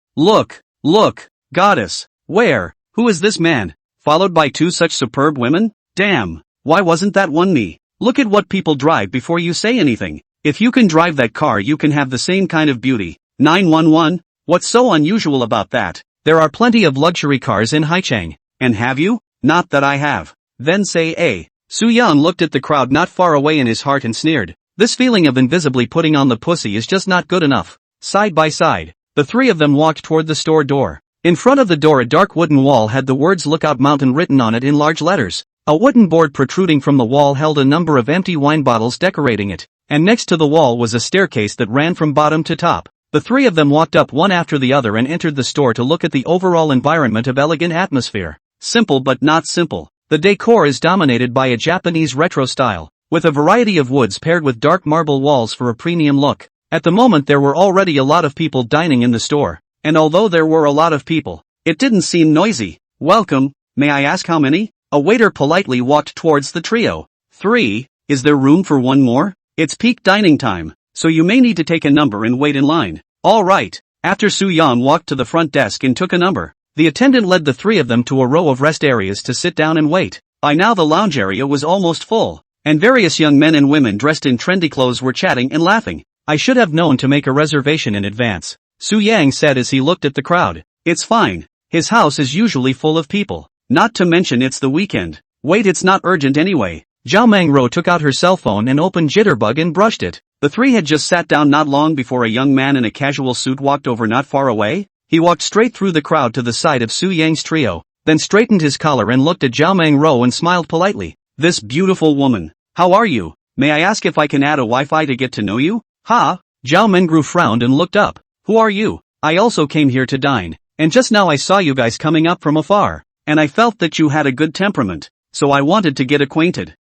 Speaker 1: goddess. Where? Who is this man? Followed by two such superb women? Damn. Why wasn't that one me? Look at what people drive before you say anything. If you can drive that car you can have the same kind of beauty. 911? What's so unusual about that? There are plenty of luxury cars in Haicheng. And have you? Not that I have. Then say A. Su Yan looked at the crowd not far away in his heart and sneered. This feeling of invisibly putting on the pussy is just not good enough. Side by side, the three of them walked toward the store door. In front of the door a dark wooden wall had the words "Lookout Mountain" written on it in large letters. A wooden board protruding from the wall held a number of empty wine bottles decorating it, and next to the wall was a staircase that ran from bottom to top. The three of them walked up one after the other and entered the store to look at the overall environment of elegant atmosphere. Simple but not simple. The decor is dominated by a Japanese retro style, with a variety of woods paired with dark marble walls for a premium look. At the moment there were already a lot of people dining in the store, and although there were a lot of people, it didn't seem noisy. "Welcome, may I ask how many?" A waiter politely walked towards the trio. "3, is there room for one more? It's peak dining time, so you may need to take a number and wait in line." "All right." After Su Yan walked to the front desk and took a number, the attendant led the three of them to a row of rest areas to sit down and wait. By now the lounge area was almost full, and various young men and women dressed in trendy clothes were chatting and laughing. "I should have known to make a reservation in advance," Su Yang said as he looked at the crowd. "It's fine. His house is usually full of people. Not to mention it's the weekend. Wait, it's not urgent anyway." Zhao Mengro took out her cell phone and opened Jitterbug and brushed it. The three had just sat down not long before a young man in a casual suit walked over not far away. He walked straight through the crowd to the side of Su Yang's trio, then straightened his collar and looked at Zhao Mengro and smiled politely. "This beautiful woman. How are you? May I ask if I can add a Wi-Fi to get to know you?" "Ha?" Zhao Mengro frowned and looked up. "Who are you?" "I also came here to dine, and just now I saw you guys coming up from afar, and I felt that you had a good temperament, so I wanted to get acquainted."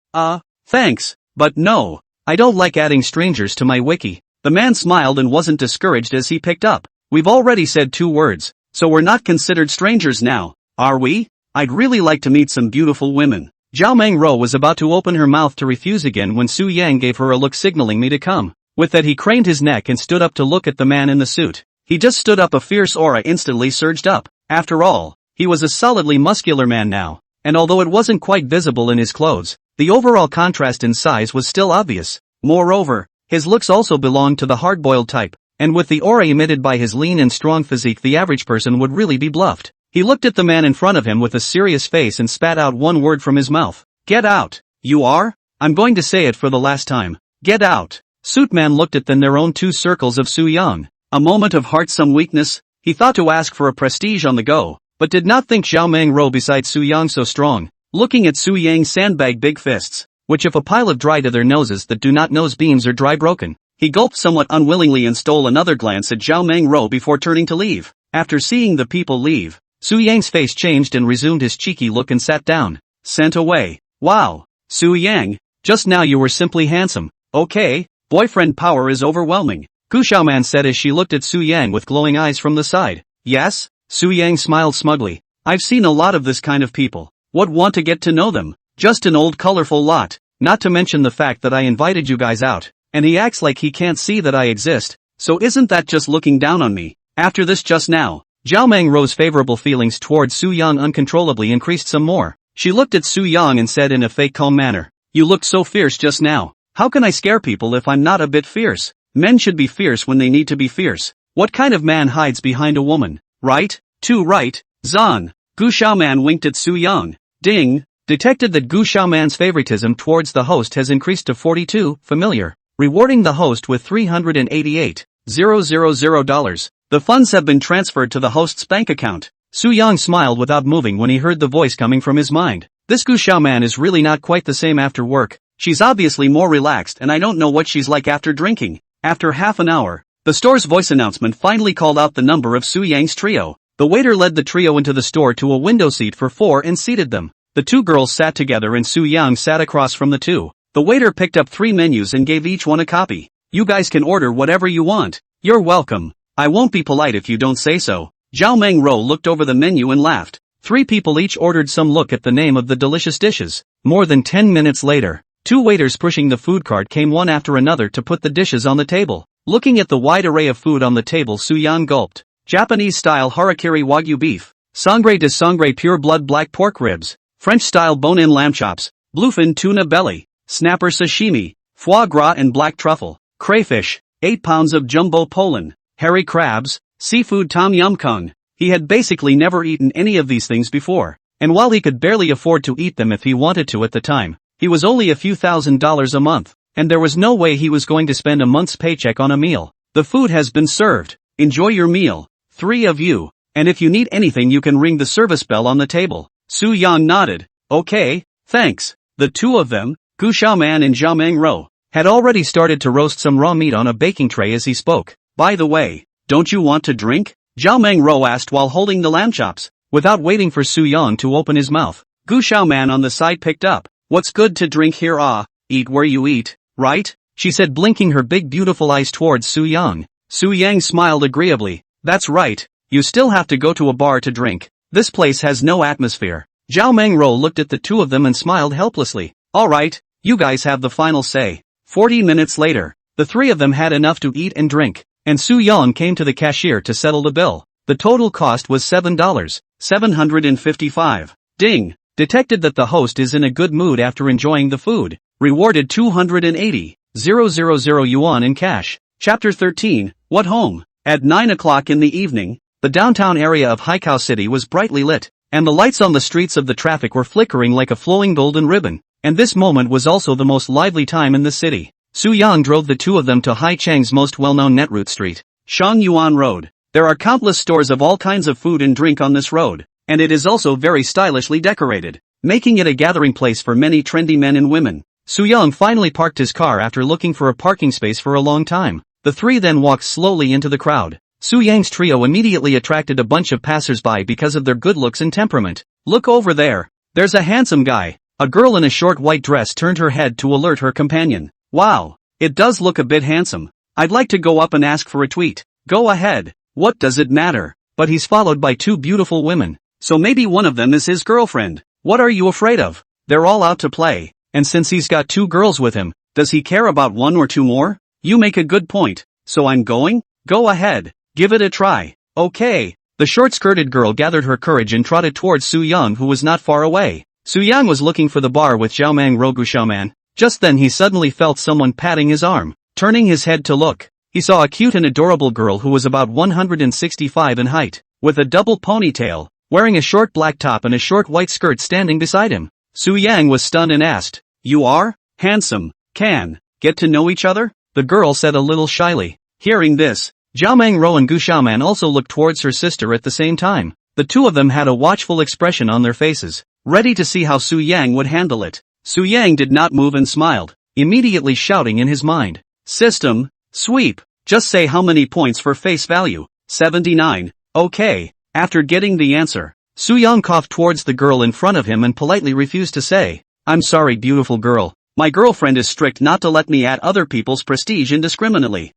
Speaker 1: Thanks, but no. I don't like adding strangers to my wiki." The man smiled and wasn't discouraged as he picked up. "We've already said 2 words, so we're not considered strangers now, are we? I'd really like to meet some beautiful women." Zhao Mengro was about to open her mouth to refuse again when Su Yang gave her a look signaling me to come. With that he craned his neck and stood up to look at the man in the suit. He just stood up, a fierce aura instantly surged up. After all, he was a solidly muscular man now, and although it wasn't quite visible in his clothes, the overall contrast in size was still obvious. Moreover, his looks also belonged to the hard-boiled type, and with the aura emitted by his lean and strong physique the average person would really be bluffed. He looked at the man in front of him with a serious face and spat out one word from his mouth. "Get out." "You are? I'm going to say it for the last time. Get out." Suitman looked at then their own 2 circles of Su Yang. A moment of heartsome weakness, he thought to ask for a prestige on the go, but did not think Zhao Mengro beside Su Yang so strong. Looking at Su Yang sandbag big fists, which if a pile of dry to their noses that do not nose beams are dry broken. He gulped somewhat unwillingly and stole another glance at Zhao Mengro before turning to leave. After seeing the people leave, Su Yang's face changed and resumed his cheeky look and sat down. Sent away. "Wow, Su Yang, just now you were simply handsome." "Okay, boyfriend power is overwhelming," Gu Xiaoman said as she looked at Su Yang with glowing eyes from the side. "Yes?" Su Yang smiled smugly. "I've seen a lot of this kind of people. What, want to get to know them? Just an old colorful lot, not to mention the fact that I invited you guys out, and he acts like he can't see that I exist, so isn't that just looking down on me?" After this just now, Zhao Meng's favorable feelings towards Su Yang uncontrollably increased some more. She looked at Su Yang and said in a fake calm manner, You looked so fierce just now. How can I scare people if I'm not a bit fierce? Men should be fierce when they need to be fierce. What kind of man hides behind a woman? Right? Too right, Zan. Gu Xiaoman winked at Su Yang. Ding. Detected that Gu Xiaoman's favoritism towards the host has increased to 42, familiar. Rewarding the host with $388,000. The funds have been transferred to the host's bank account. Su Yang smiled without moving when he heard the voice coming from his mind. This Gu Xiaoman is really not quite the same after work. She's obviously more relaxed and I don't know what she's like after drinking. After half an hour, the store's voice announcement finally called out the number of Su Yang's trio. The waiter led the trio into the store to a window seat for 4 and seated them. The 2 girls sat together and Su Yang sat across from the 2. The waiter picked up 3 menus and gave each one a copy. You guys can order whatever you want. You're welcome. I won't be polite if you don't say so. Zhao Mengro looked over the menu and laughed. 3 people each ordered some. Look at the name of the delicious dishes. More than 10 minutes later, 2 waiters pushing the food cart came one after another to put the dishes on the table. Looking at the wide array of food on the table, Su Yang gulped. Japanese-style harakiri wagyu beef, sangre de sangre pure blood black pork ribs, French-style bone-in lamb chops, bluefin tuna belly, snapper sashimi, foie gras and black truffle, crayfish, 8 pounds of jumbo Poland, hairy crabs, seafood tom yum kung. He had basically never eaten any of these things before, and while he could barely afford to eat them if he wanted to at the time, he was only a few $1,000s a month, and there was no way he was going to spend a month's paycheck on a meal. The food has been served. Enjoy your meal. 3 of you, and if you need anything you can ring the service bell on the table. Su Yang nodded. Okay, thanks. The 2 of them, Gu Xiaoman and Zhao Mengro, had already started to roast some raw meat on a baking tray as he spoke. By the way, don't you want to drink? Zhao Mengro asked while holding the lamb chops. Without waiting for Su Yang to open his mouth, Gu Xiaoman on the side picked up. What's good to drink here? Eat where you eat, right? She said, blinking her big beautiful eyes towards Su Yang. Su Yang smiled agreeably. That's right, you still have to go to a bar to drink. This place has no atmosphere. Zhao Mengro looked at the 2 of them and smiled helplessly. Alright, you guys have the final say. 40 minutes later, the 3 of them had enough to eat and drink, and Su Yang came to the cashier to settle the bill. The total cost was $7.755. Ding! Detected that the host is in a good mood after enjoying the food. Rewarded 280,000 yuan in cash. Chapter 13, What Home? At 9 o'clock in the evening, the downtown area of Haikao City was brightly lit, and the lights on the streets of the traffic were flickering like a flowing golden ribbon, and this moment was also the most lively time in the city. Su Yang drove the 2 of them to Haicheng's most well-known netroute street, Shangyuan Road. There are countless stores of all kinds of food and drink on this road, and it is also very stylishly decorated, making it a gathering place for many trendy men and women. Su Yang finally parked his car after looking for a parking space for a long time. The 3 then walked slowly into the crowd. Su Yang's trio immediately attracted a bunch of passers-by because of their good looks and temperament. Look over there. There's a handsome guy. A girl in a short white dress turned her head to alert her companion. Wow, it does look a bit handsome. I'd like to go up and ask for a tweet. Go ahead. What does it matter? But he's followed by 2 beautiful women. So maybe one of them is his girlfriend. What are you afraid of? They're all out to play. And since he's got 2 girls with him, does he care about 1 or 2 more? You make a good point. So I'm going? Go ahead. Give it a try. Okay. The short-skirted girl gathered her courage and trotted towards Su Yang, who was not far away. Su Yang was looking for the bar with Zhao Mengro Gu Xiaoman. Just then he suddenly felt someone patting his arm. Turning his head to look, he saw a cute and adorable girl who was about 165 in height, with a double ponytail, wearing a short black top and a short white skirt standing beside him. Su Yang was stunned and asked, "You are? Handsome. Can get to know each other?" The girl said a little shyly. Hearing this, Zhao Mengro and Gu Xiaoman also looked towards her sister at the same time. The 2 of them had a watchful expression on their faces, ready to see how Su Yang would handle it. Su Yang did not move and smiled, immediately shouting in his mind, "System, sweep, just say how many points for face value." 79. Okay. After getting the answer, Su Yang coughed towards the girl in front of him and politely refused to say, "I'm sorry, beautiful girl. My girlfriend is strict not to let me add other people's prestige indiscriminately."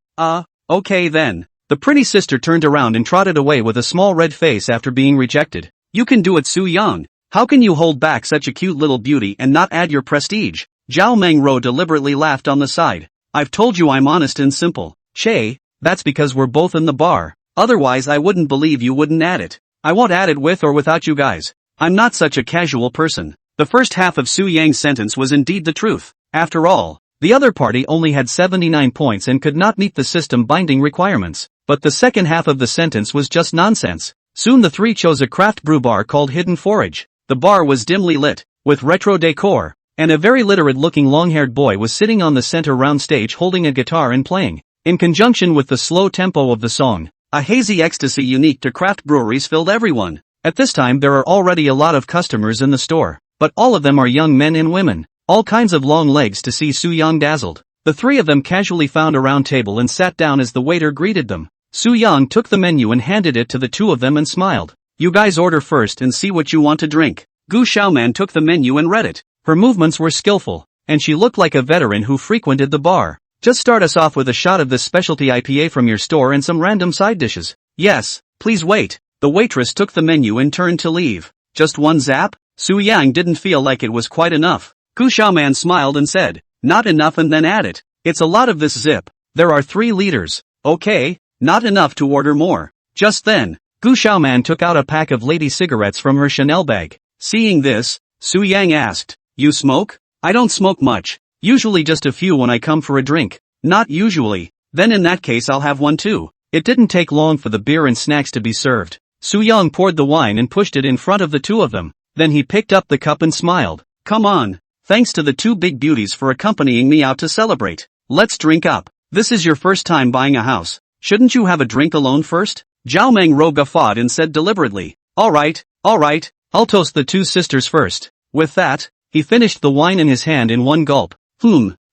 Speaker 1: Okay then. The pretty sister turned around and trotted away with a small red face after being rejected. You can do it, Su Yang. How can you hold back such a cute little beauty and not add your prestige? Zhao Mengro deliberately laughed on the side. I've told you I'm honest and simple. Che, that's because we're both in the bar. Otherwise I wouldn't believe you wouldn't add it. I won't add it with or without you guys. I'm not such a casual person. The first half of Su Yang's sentence was indeed the truth. After all, the other party only had 79 points and could not meet the system binding requirements. But the second half of the sentence was just nonsense. Soon the three chose a craft brew bar called Hidden Forage. The bar was dimly lit, with retro decor, and a very literate-looking long-haired boy was sitting on the center round stage holding a guitar and playing. In conjunction with the slow tempo of the song, a hazy ecstasy unique to craft breweries filled everyone. At this time there are already a lot of customers in the store, but all of them are young men and women, all kinds of long legs to see Su Yang dazzled. The three of them casually found a round table and sat down as the waiter greeted them. Su Yang took the menu and handed it to the two of them and smiled. You guys order first and see what you want to drink. Gu Xiaoman took the menu and read it. Her movements were skillful, and she looked like a veteran who frequented the bar. Just start us off with a shot of this specialty IPA from your store and some random side dishes. Yes, please wait. The waitress took the menu and turned to leave. Just one zap? Su Yang didn't feel like it was quite enough. Gu Xiaoman smiled and said, not enough, and then added, it's a lot of this zip. There are 3 liters. Okay, not enough to order more. Just then, Gu Xiaoman took out a pack of lady cigarettes from her Chanel bag. Seeing this, Su Yang asked, you smoke? I don't smoke much. Usually just a few when I come for a drink. Not usually. Then in that case I'll have one too. It didn't take long for the beer and snacks to be served. Su Yang poured the wine and pushed it in front of the two of them. Then he picked up the cup and smiled. Come on. Thanks to the 2 big beauties for accompanying me out to celebrate. Let's drink up. This is your first time buying a house. Shouldn't you have a drink alone first? Zhao Mengro guffawed and said deliberately. Alright, I'll toast the 2 sisters first. With that, he finished the wine in his hand in one gulp.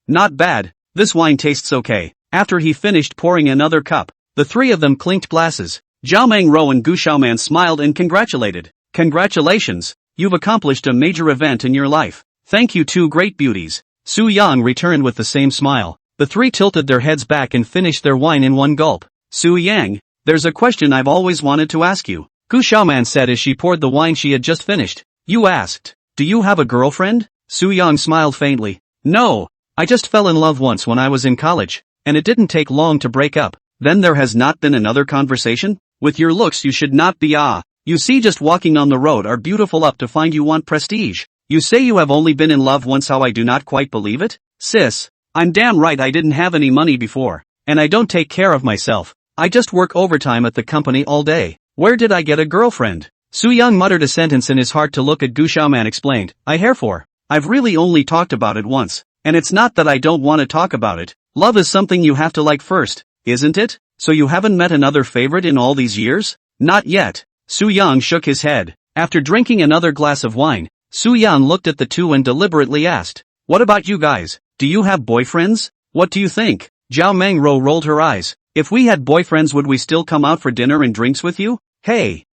Speaker 1: Not bad. This wine tastes okay. After he finished pouring another cup, the 3 of them clinked glasses. Zhao Mengro and Gu Xiaoman smiled and congratulated. Congratulations, you've accomplished a major event in your life. Thank you 2 great beauties. Su Yang returned with the same smile. The 3 tilted their heads back and finished their wine in one gulp. Su Yang, there's a question I've always wanted to ask you, Gu Xiaoman said as she poured the wine she had just finished. You asked, do you have a girlfriend? Su Yang smiled faintly. No, I just fell in love once when I was in college, and it didn't take long to break up. Then there has not been another conversation? With your looks you should not be You see, just walking on the road are beautiful up to find you want prestige. You say you have only been in love once, how I do not quite believe it? Sis, I'm damn right I didn't have any money before, and I don't take care of myself. I just work overtime at the company all day. Where did I get a girlfriend? Su Yang muttered a sentence in his heart to look at Gu Xiaoman explained. I've really only talked about it once, and it's not that I don't want to talk about it. Love is something you have to like first, isn't it? So you haven't met another favorite in all these years? Not yet. Su Yang shook his head. After drinking another glass of wine, Su Yang looked at the 2 and deliberately asked, what about you guys? Do you have boyfriends? What do you think? Zhao Mengro rolled her eyes. If we had boyfriends, would we still come out for dinner and drinks with you? Hey,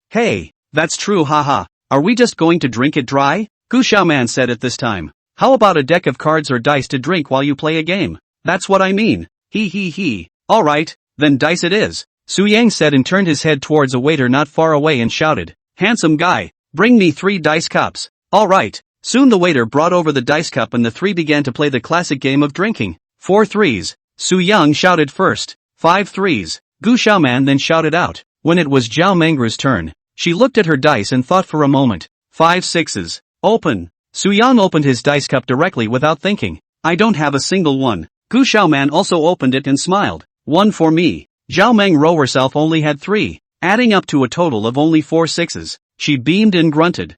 Speaker 1: that's true, haha. Are we just going to drink it dry? Gu Xiaoman said at this time. How about a deck of cards or dice to drink while you play a game? That's what I mean. He. Alright, then dice it is. Su Yang said and turned his head towards a waiter not far away and shouted, handsome guy, bring me 3 dice cups. Alright. Soon the waiter brought over the dice cup and the 3 began to play the classic game of drinking. 4 threes. Su Yang shouted first. 5 threes. Gu Xiaoman then shouted out. When it was Zhao Mengro's turn, she looked at her dice and thought for a moment. 5 sixes. Open. Su Yang opened his dice cup directly without thinking. I don't have a single one. Gu Xiaoman also opened it and smiled. 1 for me. Zhao Mengro herself only had 3, adding up to a total of only 4 sixes. She beamed and grunted.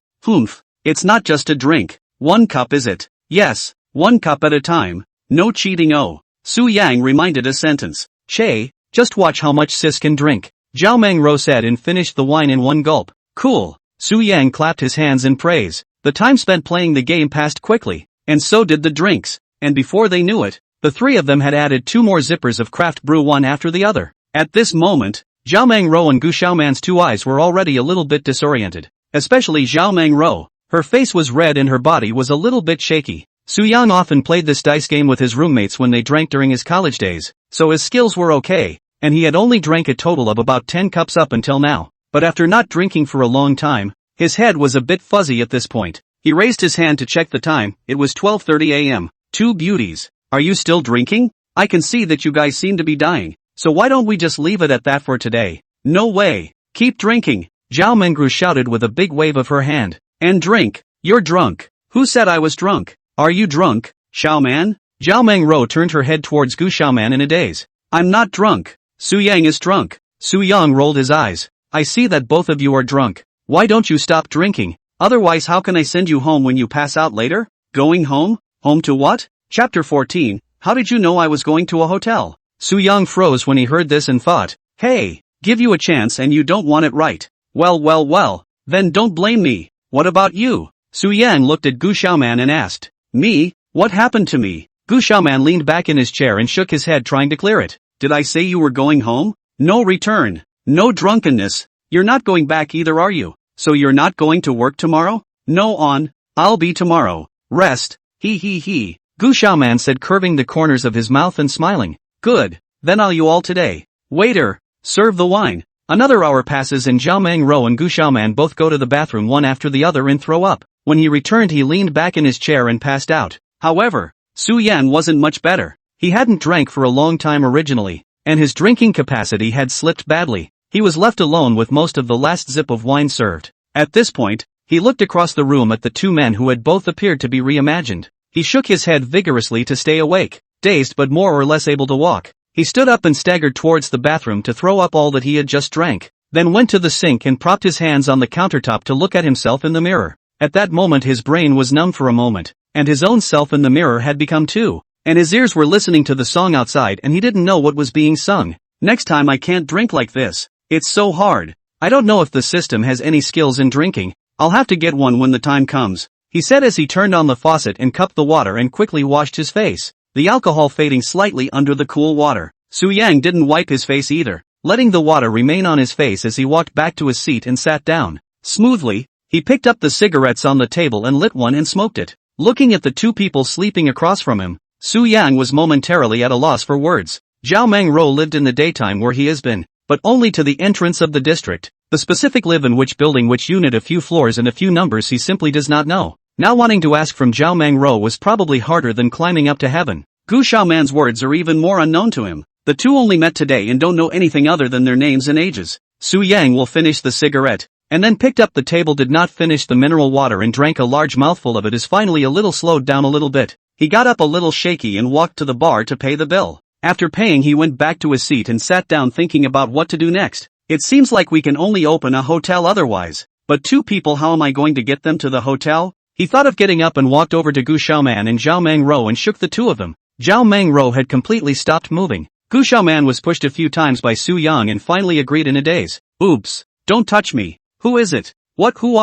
Speaker 1: It's not just a drink. 1 cup is it? Yes, 1 cup at a time. No cheating. Oh. Su Yang reminded a sentence. Che, just watch how much sis can drink. Zhao Mengro said and finished the wine in one gulp. Cool. Su Yang clapped his hands in praise. The time spent playing the game passed quickly, and so did the drinks, and before they knew it, the 3 of them had added 2 more zippers of craft brew one after the other. At this moment, Zhao Mengro and Gu Xiaoman's 2 eyes were already a little bit disoriented, especially Zhao Mengro. Her face was red and her body was a little bit shaky. Su Yang often played this dice game with his roommates when they drank during his college days, so his skills were okay, and he had only drank a total of about 10 cups up until now. But after not drinking for a long time, his head was a bit fuzzy at this point. He raised his hand to check the time. It was 12:30 a.m. 2 beauties. Are you still drinking? I can see that you guys seem to be dying, so why don't we just leave it at that for today? No way. Keep drinking. Zhao Mengru shouted with a big wave of her hand. And drink. You're drunk. Who said I was drunk? Are you drunk, Xiaoman? Zhao Mengro turned her head towards Gu Xiaoman in a daze. I'm not drunk. Su Yang is drunk. Su Yang rolled his eyes. I see that both of you are drunk. Why don't you stop drinking? Otherwise how can I send you home when you pass out later? Going home? Home to what? Chapter 14. How did you know I was going to a hotel? Su Yang froze when he heard this and thought, hey, give you a chance and you don't want it right. Well, then don't blame me. What about you? Su Yang looked at Gu Xiaoman and asked, me? What happened to me? Gu Xiaoman leaned back in his chair and shook his head trying to clear it. Did I say you were going home? No return. No drunkenness. You're not going back either, are you? So you're not going to work tomorrow? No. I'll be tomorrow. Rest. He. Gu Xiaoman said, curving the corners of his mouth and smiling. Good. Then I'll you all today. Waiter, serve the wine. Another hour passes and Zhao Mengro and Gu Xiaoman both go to the bathroom one after the other and throw up. When he returned he leaned back in his chair and passed out. However, Su Yan wasn't much better. He hadn't drank for a long time originally, and his drinking capacity had slipped badly. He was left alone with most of the last sip of wine served. At this point, he looked across the room at the two men who had both appeared to be reimagined. He shook his head vigorously to stay awake, dazed but more or less able to walk. He stood up and staggered towards the bathroom to throw up all that he had just drank, then went to the sink and propped his hands on the countertop to look at himself in the mirror. At that moment his brain was numb for a moment, and his own self in the mirror had become too, and his ears were listening to the song outside and he didn't know what was being sung. Next time I can't drink like this. It's so hard. I don't know if the system has any skills in drinking. I'll have to get one when the time comes, he said as he turned on the faucet and cupped the water and quickly washed his face, the alcohol fading slightly under the cool water. Su Yang didn't wipe his face either, letting the water remain on his face as he walked back to his seat and sat down. Smoothly, he picked up the cigarettes on the table and lit one and smoked it. Looking at the two people sleeping across from him, Su Yang was momentarily at a loss for words. Zhao Mengro lived in the daytime where he has been, but only to the entrance of the district. The specific live in which building, which unit, a few floors and a few numbers he simply does not know. Now wanting to ask from Zhao Mengro was probably harder than climbing up to heaven. Gu Xiaoman's words are even more unknown to him. The two only met today and don't know anything other than their names and ages. Su Yang will finish the cigarette, and then picked up the table, did not finish the mineral water and drank a large mouthful of it as finally a little slowed down a little bit. He got up a little shaky and walked to the bar to pay the bill. After paying he went back to his seat and sat down thinking about what to do next. It seems like we can only open a hotel otherwise. But two people, how am I going to get them to the hotel? He thought of getting up and walked over to Gu Xiaoman and Zhao Mengro and shook the two of them. Zhao Mengro had completely stopped moving. Gu Xiaoman was pushed a few times by Su Yang and finally agreed in a daze. Oops, don't touch me. Who is it? What? Who?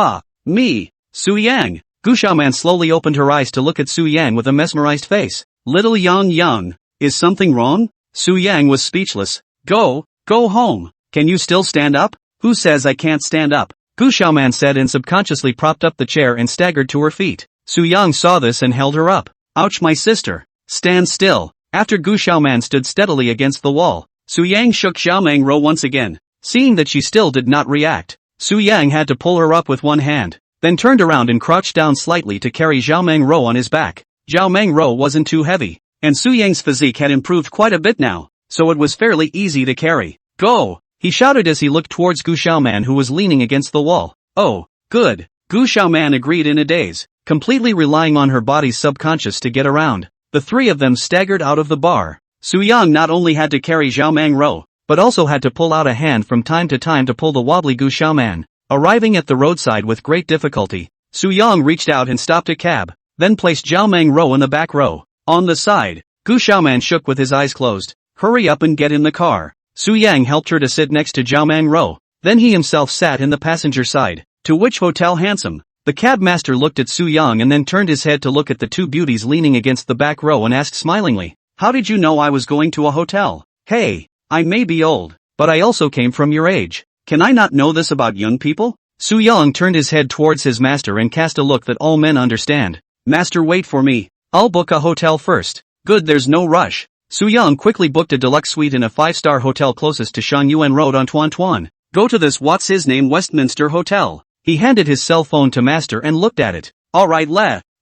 Speaker 1: Me, Su Yang. Gu Xiaoman slowly opened her eyes to look at Su Yang with a mesmerized face. Little Yang, is something wrong? Su Yang was speechless. Go home. Can you still stand up? Who says I can't stand up? Gu Xiaoman said and subconsciously propped up the chair and staggered to her feet. Su Yang saw this and held her up. Ouch, my sister. Stand still. After Gu Xiaoman stood steadily against the wall, Su Yang shook Zhao Mengro once again. Seeing that she still did not react, Su Yang had to pull her up with one hand, then turned around and crouched down slightly to carry Zhao Mengro on his back. Zhao Mengro wasn't too heavy, and Su Yang's physique had improved quite a bit now, so it was fairly easy to carry. Go! He shouted as he looked towards Gu Xiaoman, who was leaning against the wall. Oh, good. Gu Xiaoman agreed in a daze, completely relying on her body's subconscious to get around. The three of them staggered out of the bar. Su Yang not only had to carry Zhao Mengro, but also had to pull out a hand from time to time to pull the wobbly Gu Xiaoman. Arriving at the roadside with great difficulty, Su Yang reached out and stopped a cab, then placed Zhao Mengro in the back row. On the side, Gu Xiaoman shook with his eyes closed. Hurry up and get in the car. Su Yang helped her to sit next to Zhao Mengro. Then he himself sat in the passenger side. To which hotel, handsome? The cab master looked at Su Yang and then turned his head to look at the two beauties leaning against the back row and asked smilingly, how did you know I was going to a hotel? Hey, I may be old, but I also came from your age. Can I not know this about young people? Su Yang turned his head towards his master and cast a look that all men understand. Master, wait for me. I'll book a hotel first. Good, there's no rush. Su Yang quickly booked a deluxe suite in a 5-star hotel closest to Shangyuan Road on Tuan. Go to this what's his name Westminster Hotel. He handed his cell phone to master and looked at it. Alright,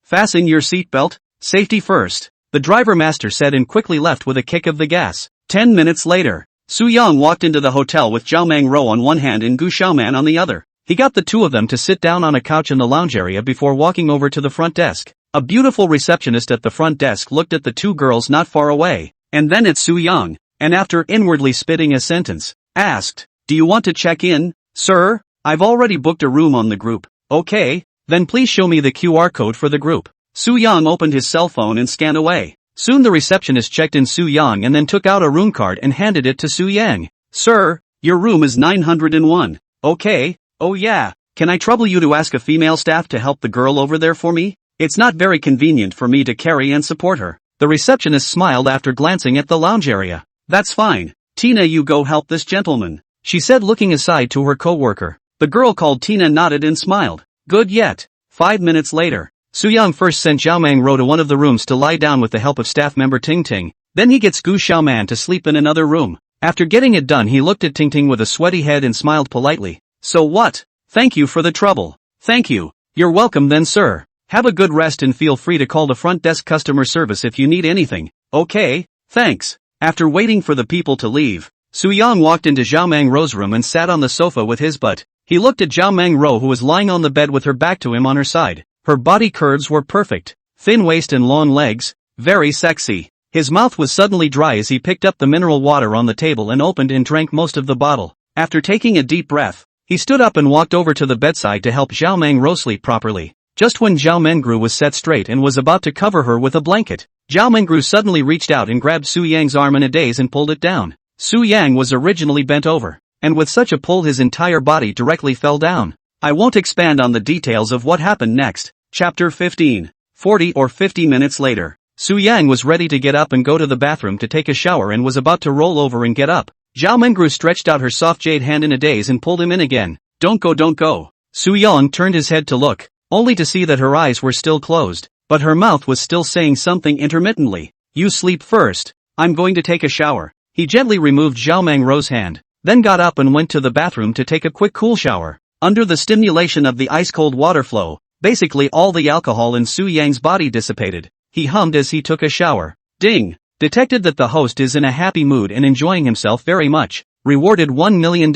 Speaker 1: fasten your seatbelt. Safety first. The driver, master said, and quickly left with a kick of the gas. 10 minutes later, Su Yang walked into the hotel with Zhao Mengro on one hand and Gu Xiaoman on the other. He got the two of them to sit down on a couch in the lounge area before walking over to the front desk. A beautiful receptionist at the front desk looked at the two girls not far away, and then at Soo-young, and after inwardly spitting a sentence, asked, "Do you want to check in, sir? I've already booked a room on the group." "Okay, then please show me the QR code for the group." Soo-young opened his cell phone and scanned away. Soon the receptionist checked in Soo-young and then took out a room card and handed it to Soo-young. "Sir, your room is 901. "Okay, oh yeah, can I trouble you to ask a female staff to help the girl over there for me? It's not very convenient for me to carry and support her." The receptionist smiled after glancing at the lounge area. "That's fine, Tina, you go help this gentleman," she said, looking aside to her co-worker. The girl called Tina nodded and smiled. "Good yet." 5 minutes later, Soo-young first sent Zhao Mangro to one of the rooms to lie down with the help of staff member Ting Ting. Then he gets Gu Xiaoman to sleep in another room. After getting it done, he looked at Ting Ting with a sweaty head and smiled politely. "So what? Thank you for the trouble." "Thank you. You're welcome then, sir. Have a good rest and feel free to call the front desk customer service if you need anything." "Okay, thanks." After waiting for the people to leave, Soo-young walked into Zhao Mangro's room and sat on the sofa with his butt. He looked at Zhao Mangro, who was lying on the bed with her back to him on her side. Her body curves were perfect. Thin waist and long legs, very sexy. His mouth was suddenly dry as he picked up the mineral water on the table and opened and drank most of the bottle. After taking a deep breath, he stood up and walked over to the bedside to help Zhao Mangro sleep properly. Just when Zhao Mengru was set straight and was about to cover her with a blanket, Zhao Mengru suddenly reached out and grabbed Soo-young's arm in a daze and pulled it down. Soo-young was originally bent over, and with such a pull his entire body directly fell down. I won't expand on the details of what happened next. Chapter 15. 40 or 50 minutes later, Soo-young was ready to get up and go to the bathroom to take a shower and was about to roll over and get up. Zhao Mengru stretched out her soft jade hand in a daze and pulled him in again. "Don't go, don't go." Soo-young turned his head to look, only to see that her eyes were still closed, but her mouth was still saying something intermittently. "You sleep first. I'm going to take a shower." He gently removed Zhao Mangro's hand, then got up and went to the bathroom to take a quick cool shower. Under the stimulation of the ice-cold water flow, basically all the alcohol in Soo-young's body dissipated. He hummed as he took a shower. Ding! Detected that the host is in a happy mood and enjoying himself very much. Rewarded $1 million.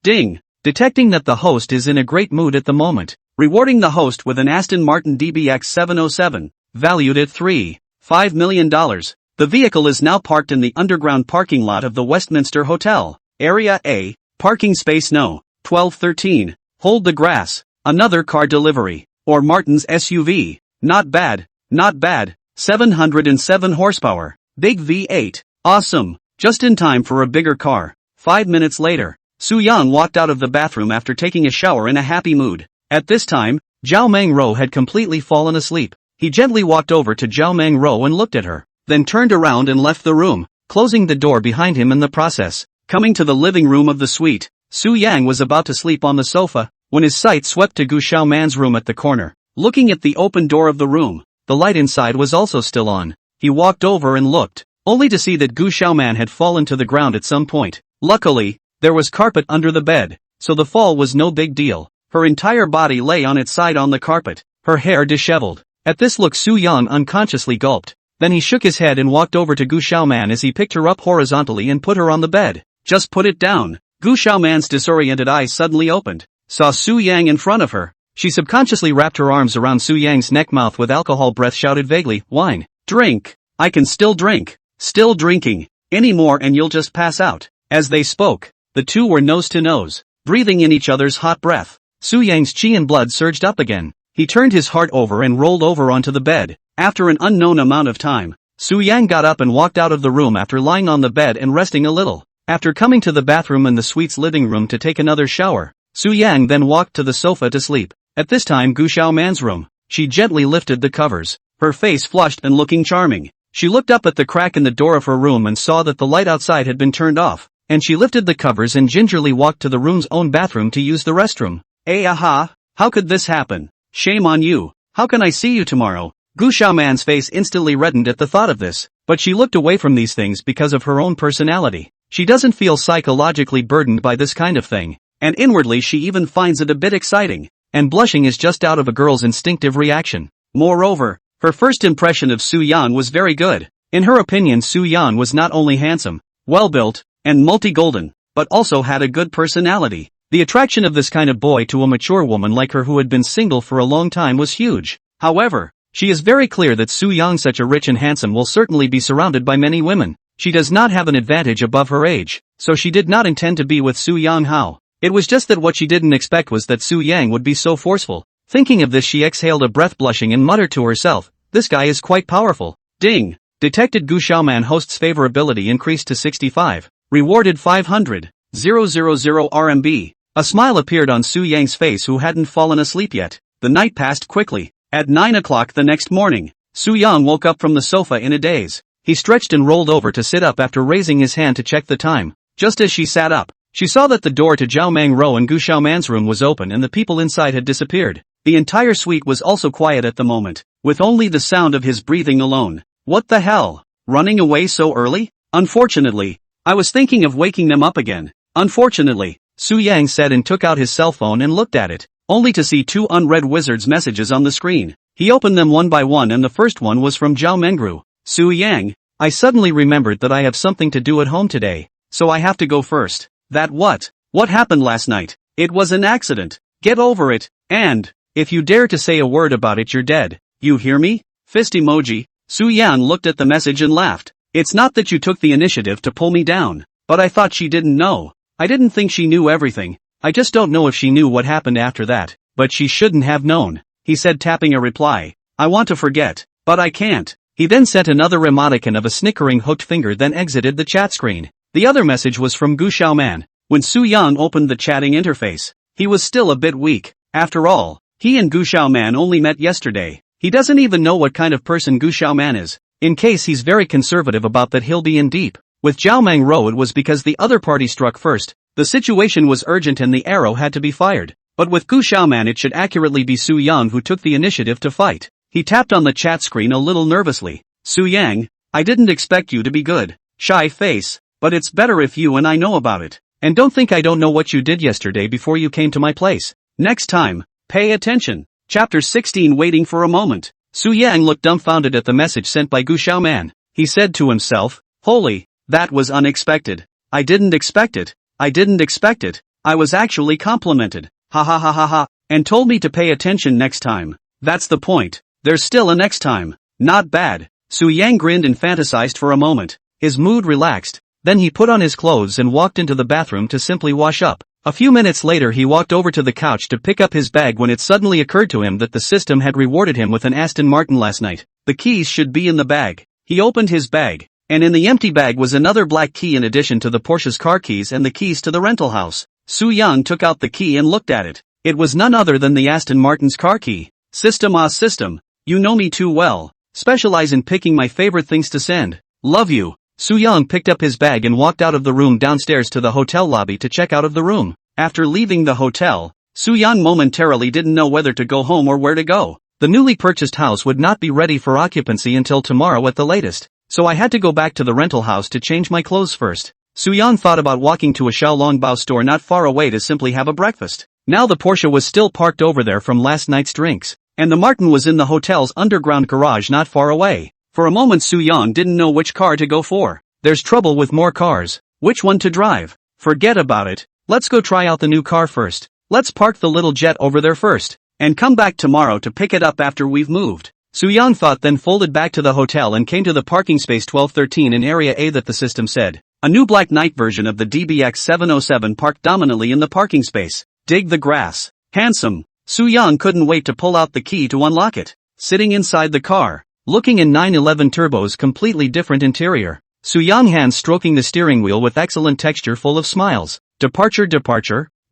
Speaker 1: Ding! Detecting that the host is in a great mood at the moment. Rewarding the host with an Aston Martin DBX 707. Valued at $3.5 million. The vehicle is now parked in the underground parking lot of the Westminster Hotel. Area A. Parking space No. 1213. Hold the grass. Another car delivery. Or Martin's SUV. Not bad. Not bad. 707 horsepower. Big V8. Awesome. Just in time for a bigger car. 5 minutes later, Soo-young walked out of the bathroom after taking a shower in a happy mood. At this time, Zhao Mangro had completely fallen asleep. He gently walked over to Zhao Mangro and looked at her, then turned around and left the room, closing the door behind him in the process. Coming to the living room of the suite, Soo-young was about to sleep on the sofa, when his sight swept to Gu Xiaoman's room at the corner. Looking at the open door of the room, the light inside was also still on. He walked over and looked, only to see that Gu Xiaoman had fallen to the ground at some point. Luckily, there was carpet under the bed, so the fall was no big deal. Her entire body lay on its side on the carpet, her hair disheveled. At this look, Soo-young unconsciously gulped. Then he shook his head and walked over to Gu Xiaoman as he picked her up horizontally and put her on the bed. "Just put it down." Gu Xiaoman's disoriented eyes suddenly opened, saw Soo-young in front of her. She subconsciously wrapped her arms around Soo-young's neck, mouth with alcohol breath, shouted vaguely, "Wine. Drink. I can still drink. Still drinking. Any more and you'll just pass out." As they spoke, the two were nose to nose, breathing in each other's hot breath. Soo-young's chi and blood surged up again. He turned his heart over and rolled over onto the bed. After an unknown amount of time, Soo-young got up and walked out of the room after lying on the bed and resting a little. After coming to the bathroom in the suite's living room to take another shower, Soo-young then walked to the sofa to sleep. At this time, Gu Xiaoman's room. She gently lifted the covers, her face flushed and looking charming. She looked up at the crack in the door of her room and saw that the light outside had been turned off, and she lifted the covers and gingerly walked to the room's own bathroom to use the restroom. Aha! How could this happen? Shame on you. How can I see you tomorrow? Gu Xiaoman's face instantly reddened at the thought of this, but she looked away from these things because of her own personality. She doesn't feel psychologically burdened by this kind of thing, and inwardly she even finds it a bit exciting, and blushing is just out of a girl's instinctive reaction. Moreover, her first impression of Soo-young was very good. In her opinion, Soo-young was not only handsome, well-built, and multi-golden, but also had a good personality. The attraction of this kind of boy to a mature woman like her who had been single for a long time was huge. However, she is very clear that Su Yang, such a rich and handsome, will certainly be surrounded by many women. She does not have an advantage above her age, so she did not intend to be with Su Yang Hao. It was just that what she didn't expect was that Su Yang would be so forceful. Thinking of this, she exhaled a breath, blushing, and muttered to herself, "This guy is quite powerful." Ding! Detected. Gu Xiaoman host's favorability increased to 65. Rewarded 500,000 RMB. A smile appeared on Su Yang's face, who hadn't fallen asleep yet. The night passed quickly. At 9 o'clock the next morning, Su Yang woke up from the sofa in a daze. He stretched and rolled over to sit up after raising his hand to check the time. Just as she sat up, she saw that the door to Zhao Mangrou and Gu Xiaoman's room was open and the people inside had disappeared. The entire suite was also quiet at the moment, with only the sound of his breathing alone. What the hell? Running away so early? Unfortunately, I was thinking of waking them up again. Unfortunately, Su Yang said and took out his cell phone and looked at it, only to see 2 unread wizard's messages on the screen. He opened them one by one and the first one was from Zhao Mengru. "Su Yang, I suddenly remembered that I have something to do at home today, so I have to go first." "That what? What happened last night?" "It was an accident. Get over it, and, if you dare to say a word about it, you're dead. You hear me?" Fist emoji. Su Yang looked at the message and laughed. "It's not that you took the initiative to pull me down, but I thought she didn't know. I didn't think she knew everything. I just don't know if she knew what happened after that, but she shouldn't have known," he said, tapping a reply. "I want to forget, but I can't." He then sent another emoticon of a snickering hooked finger, then exited the chat screen. The other message was from Gu Xiaoman. When Su Yang opened the chatting interface, he was still a bit weak. After all, he and Gu Xiaoman only met yesterday. He doesn't even know what kind of person Gu Xiaoman is. In case he's very conservative about that, he'll be in deep. With Zhao Mangrou, it was because the other party struck first. The situation was urgent and the arrow had to be fired. But with Gu Xiaoman, it should accurately be Su Yang who took the initiative to fight. He tapped on the chat screen a little nervously. "Su Yang, I didn't expect you to be good. Shy face, but it's better if you and I know about it. And don't think I don't know what you did yesterday before you came to my place. Next time, pay attention." Chapter 16. Waiting for a moment. Su Yang looked dumbfounded at the message sent by Gu Xiaoman. He said to himself, "Holy, that was unexpected. I didn't expect it. I didn't expect it. I was actually complimented. Ha ha ha ha ha. And told me to pay attention next time. That's the point. There's still a next time. Not bad." Su Yang grinned and fantasized for a moment. His mood relaxed. Then he put on his clothes and walked into the bathroom to simply wash up. A few minutes later he walked over to the couch to pick up his bag when it suddenly occurred to him that the system had rewarded him with an Aston Martin last night. The keys should be in the bag. He opened his bag, and in the empty bag was another black key in addition to the Porsche's car keys and the keys to the rental house. Su Yang took out the key and looked at it. It was none other than the Aston Martin's car key. "System, system. You know me too well. Specialize in picking my favorite things to send. Love you." Su Yang picked up his bag and walked out of the room downstairs to the hotel lobby to check out of the room. After leaving the hotel, Su Yang momentarily didn't know whether to go home or where to go. The newly purchased house would not be ready for occupancy until tomorrow at the latest, so I had to go back to the rental house to change my clothes first. Su Yang thought about walking to a Xiaolongbao store not far away to simply have a breakfast. Now the Porsche was still parked over there from last night's drinks, and the Martin was in the hotel's underground garage not far away. For a moment Su Yang didn't know which car to go for. There's trouble with more cars. Which one to drive? Forget about it. Let's go try out the new car first. Let's park the little jet over there first, and come back tomorrow to pick it up after we've moved. Su Yang thought, then folded back to the hotel and came to the parking space 1213 in Area A that the system said. A new black night version of the DBX 707 parked dominantly in the parking space. Dig the grass. Handsome. Su Yang couldn't wait to pull out the key to unlock it. Sitting inside the car, looking in 911 Turbo's completely different interior, Su Yang hands stroking the steering wheel with excellent texture full of smiles. Departure,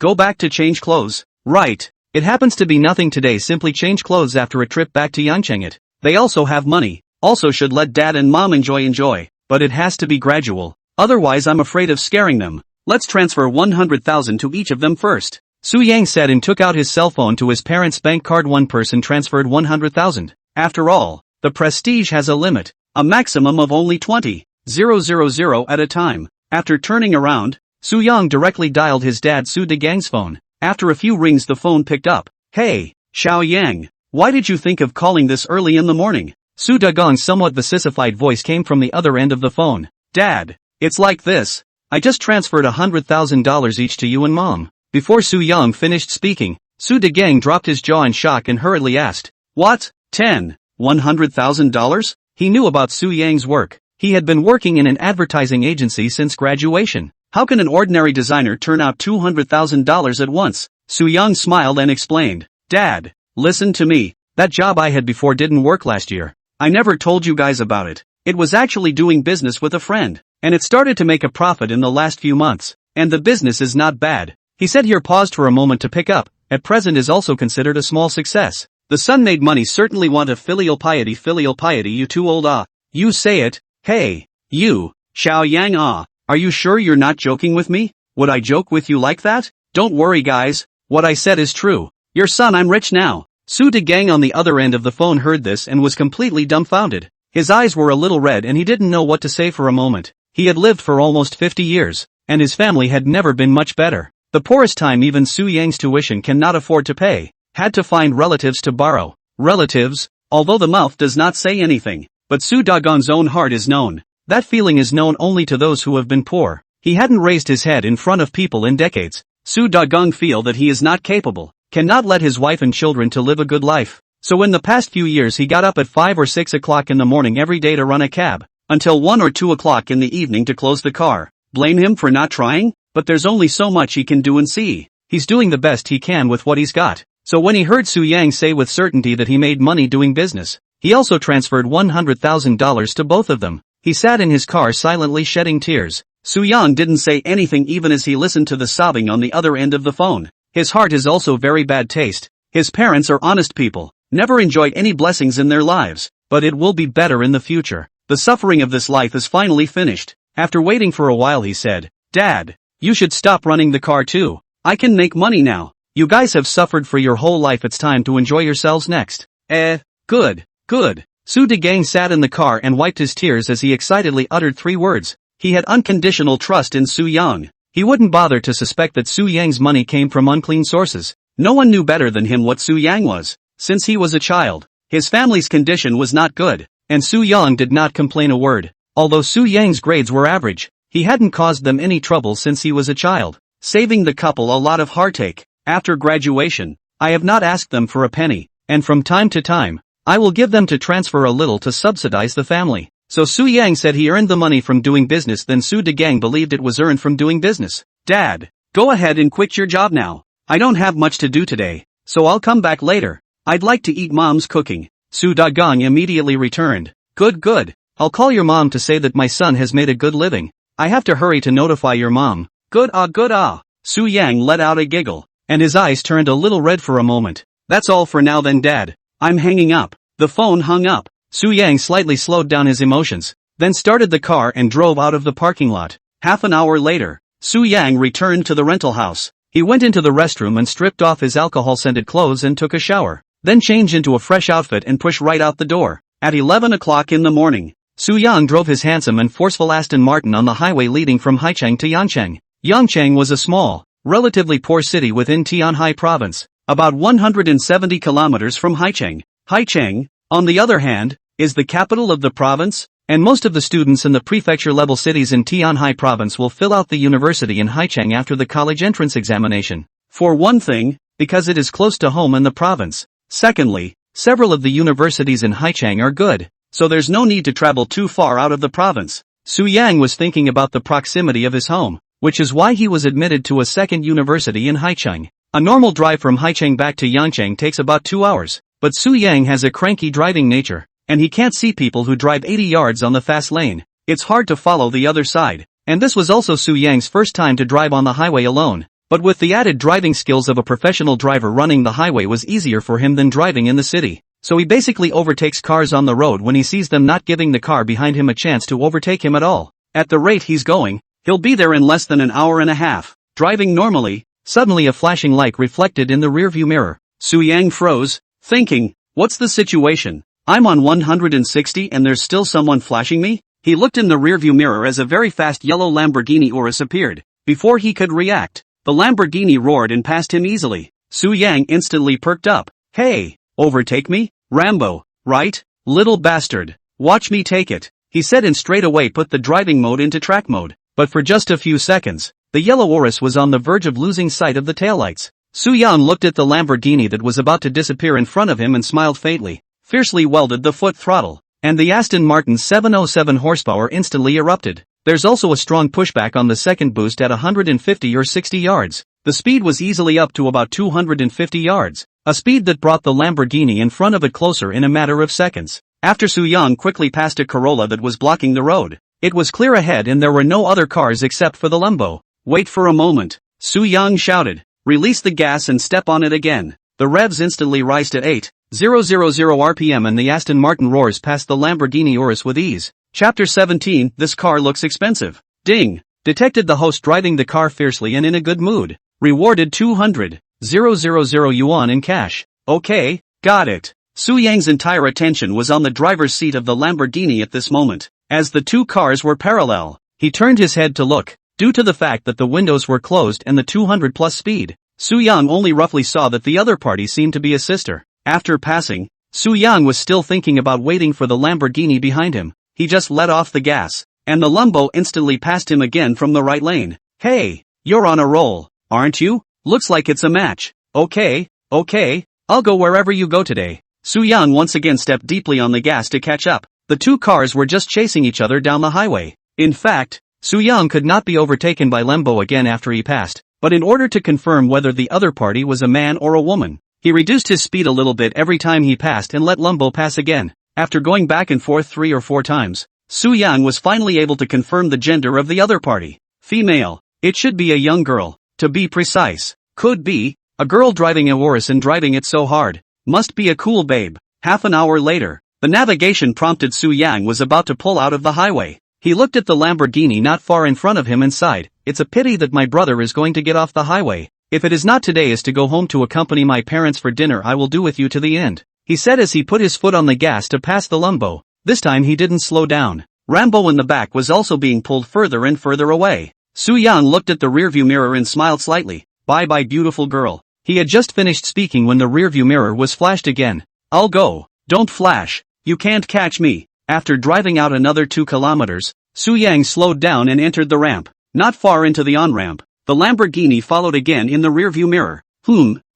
Speaker 1: go back to change clothes. Right. It happens to be nothing today, simply change clothes after a trip back to Yangcheng. They also have money, also should let dad and mom enjoy, but it has to be gradual, otherwise I'm afraid of scaring them. Let's transfer 100,000 to each of them first. Su Yang said and took out his cell phone to his parents' bank card. One person transferred 100,000. After all, the prestige has a limit, a maximum of only 20,000 at a time. After turning around, Su Yang directly dialed his dad Su Degang's phone. After a few rings the phone picked up. Hey, Xiao Yang, why did you think of calling this early in the morning? Su Degang's somewhat vocified voice came from the other end of the phone. Dad, it's like this. I just transferred $100,000 each to you and mom. Before Su Yang finished speaking, Su Degang dropped his jaw in shock and hurriedly asked, "What? $100,000? He knew about Su Yang's work. He had been working in an advertising agency since graduation. How can an ordinary designer turn out $200,000 at once?" Su Yang smiled and explained, "Dad, listen to me. That job I had before didn't work last year. I never told you guys about it. It was actually doing business with a friend, and it started to make a profit in the last few months, and the business is not bad." He said here paused for a moment to pick up, "At present is also considered a small success. The son made money certainly want a filial piety you too old You say it, hey, you, Xiao Yang are you sure you're not joking with me? Would I joke with you like that? Don't worry guys, what I said is true. Your son I'm rich now." Su Degang on the other end of the phone heard this and was completely dumbfounded. His eyes were a little red and he didn't know what to say for a moment. He had lived for almost 50 years, and his family had never been much better. The poorest time even Su Yang's tuition cannot afford to pay. Had to find relatives to borrow. Relatives, although the mouth does not say anything, but Su Dagong's own heart is known. That feeling is known only to those who have been poor. He hadn't raised his head in front of people in decades. Su Dagong feel that he is not capable, cannot let his wife and children to live a good life. So in the past few years he got up at 5 or 6 o'clock in the morning every day to run a cab, until 1 or 2 o'clock in the evening to close the car. Blame him for not trying? But there's only so much he can do and see. He's doing the best he can with what he's got. So when he heard Su Yang say with certainty that he made money doing business, he also transferred $100,000 to both of them. He sat in his car silently shedding tears. Su Yang didn't say anything even as he listened to the sobbing on the other end of the phone. His heart is also very bad taste. His parents are honest people, never enjoyed any blessings in their lives, but it will be better in the future. The suffering of this life is finally finished. After waiting for a while he said, "Dad, you should stop running the car too. I can make money now. You guys have suffered for your whole life, it's time to enjoy yourselves next." Good. Su Degang sat in the car and wiped his tears as he excitedly uttered 3 words. He had unconditional trust in Su Yang. He wouldn't bother to suspect that Su Yang's money came from unclean sources. No one knew better than him what Su Yang was. Since he was a child, his family's condition was not good, and Su Yang did not complain a word. Although Su Yang's grades were average, he hadn't caused them any trouble since he was a child, saving the couple a lot of heartache. After graduation, I have not asked them for a penny, and from time to time, I will give them to transfer a little to subsidize the family. So Su Yang said he earned the money from doing business, then Su Degang believed it was earned from doing business. "Dad, go ahead and quit your job now. I don't have much to do today, so I'll come back later. I'd like to eat mom's cooking." Su Dagong immediately returned. Good. I'll call your mom to say that my son has made a good living. I have to hurry to notify your mom. Good. Su Yang let out a giggle, and his eyes turned a little red for a moment. "That's all for now then, Dad. I'm hanging up." The phone hung up. Su Yang slightly slowed down his emotions, then started the car and drove out of the parking lot. Half an hour later, Su Yang returned to the rental house. He went into the restroom and stripped off his alcohol-scented clothes and took a shower, then changed into a fresh outfit and pushed right out the door. At 11 o'clock in the morning, Su Yang drove his handsome and forceful Aston Martin on the highway leading from Haicheng to Yangcheng. Yangcheng was a small, relatively poor city within Tianhai province, about 170 kilometers from Haicheng. Haicheng, on the other hand, is the capital of the province, and most of the students in the prefecture-level cities in Tianhai province will fill out the university in Haicheng after the college entrance examination. For one thing, because it is close to home in the province. Secondly, several of the universities in Haicheng are good, so there's no need to travel too far out of the province. Su Yang was thinking about the proximity of his home, which is why he was admitted to a second university in Haicheng. A normal drive from Haicheng back to Yangcheng takes about 2 hours, but Su Yang has a cranky driving nature, and he can't see people who drive 80 yards on the fast lane. It's hard to follow the other side, and this was also Su Yang's first time to drive on the highway alone. But with the added driving skills of a professional driver, running the highway was easier for him than driving in the city. So he basically overtakes cars on the road when he sees them, not giving the car behind him a chance to overtake him at all. At the rate he's going, he'll be there in less than an hour and a half. Driving normally, suddenly a flashing light reflected in the rearview mirror. Su Yang froze, thinking, what's the situation? I'm on 160 and there's still someone flashing me? He looked in the rearview mirror as a very fast yellow Lamborghini Urus appeared. Before he could react, the Lamborghini roared and passed him easily. Su Yang instantly perked up. Hey, overtake me? Rambo, right? Little bastard. Watch me take it, he said, and straight away put the driving mode into track mode. But for just a few seconds, The yellow Urus was on the verge of losing sight of the taillights. Su-young looked at the Lamborghini that was about to disappear in front of him and smiled faintly, fiercely welded the foot throttle, and the Aston Martin 707 horsepower instantly erupted. There's also a strong pushback on the second boost at 150 or 60 yards. The speed was easily up to about 250 yards, a speed that brought the Lamborghini in front of it closer in a matter of seconds. After Su-young quickly passed a Corolla that was blocking the road, it was clear ahead and there were no other cars except for the Lambo. Wait for a moment, Su-young shouted. Release the gas and step on it again. The revs instantly rise to 8,000 RPM and the Aston Martin roars past the Lamborghini Urus with ease. Chapter 17, This car looks expensive. Ding! Detected the host driving the car fiercely and in a good mood. Rewarded 200,000 yuan in cash. Okay, got it. Su-young's entire attention was on the driver's seat of the Lamborghini at this moment. As the two cars were parallel, he turned his head to look. Due to the fact that the windows were closed and the 200+ speed, Su-young only roughly saw that the other party seemed to be a sister. After passing, Su-young was still thinking about waiting for the Lamborghini behind him. He just let off the gas, and the Lambo instantly passed him again from the right lane. Hey, you're on a roll, aren't you? Looks like it's a match. Okay, I'll go wherever you go today. Su-young once again stepped deeply on the gas to catch up. The two cars were just chasing each other down the highway. In fact, Su-young could not be overtaken by Lambo again after he passed, but in order to confirm whether the other party was a man or a woman, he reduced his speed a little bit every time he passed and let Lambo pass again. After going back and forth 3 or 4 times, Su-young was finally able to confirm the gender of the other party. Female. It should be a young girl. To be precise. Could be a girl driving a Urus and driving it so hard. Must be a cool babe. Half an hour later, the navigation prompted Su-young was about to pull out of the highway. He looked at the Lamborghini not far in front of him and sighed. It's a pity that my brother is going to get off the highway. If it is not today is to go home to accompany my parents for dinner, I will do with you to the end, he said as he put his foot on the gas to pass the Lambo. This time he didn't slow down. Rambo in the back was also being pulled further and further away. Su-young looked at the rearview mirror and smiled slightly. Bye-bye beautiful girl. He had just finished speaking when the rearview mirror was flashed again. I'll go. Don't flash. You can't catch me. After driving out another 2 kilometers, Su-young slowed down and entered the ramp. Not far into the on-ramp, the Lamborghini followed again in the rearview mirror.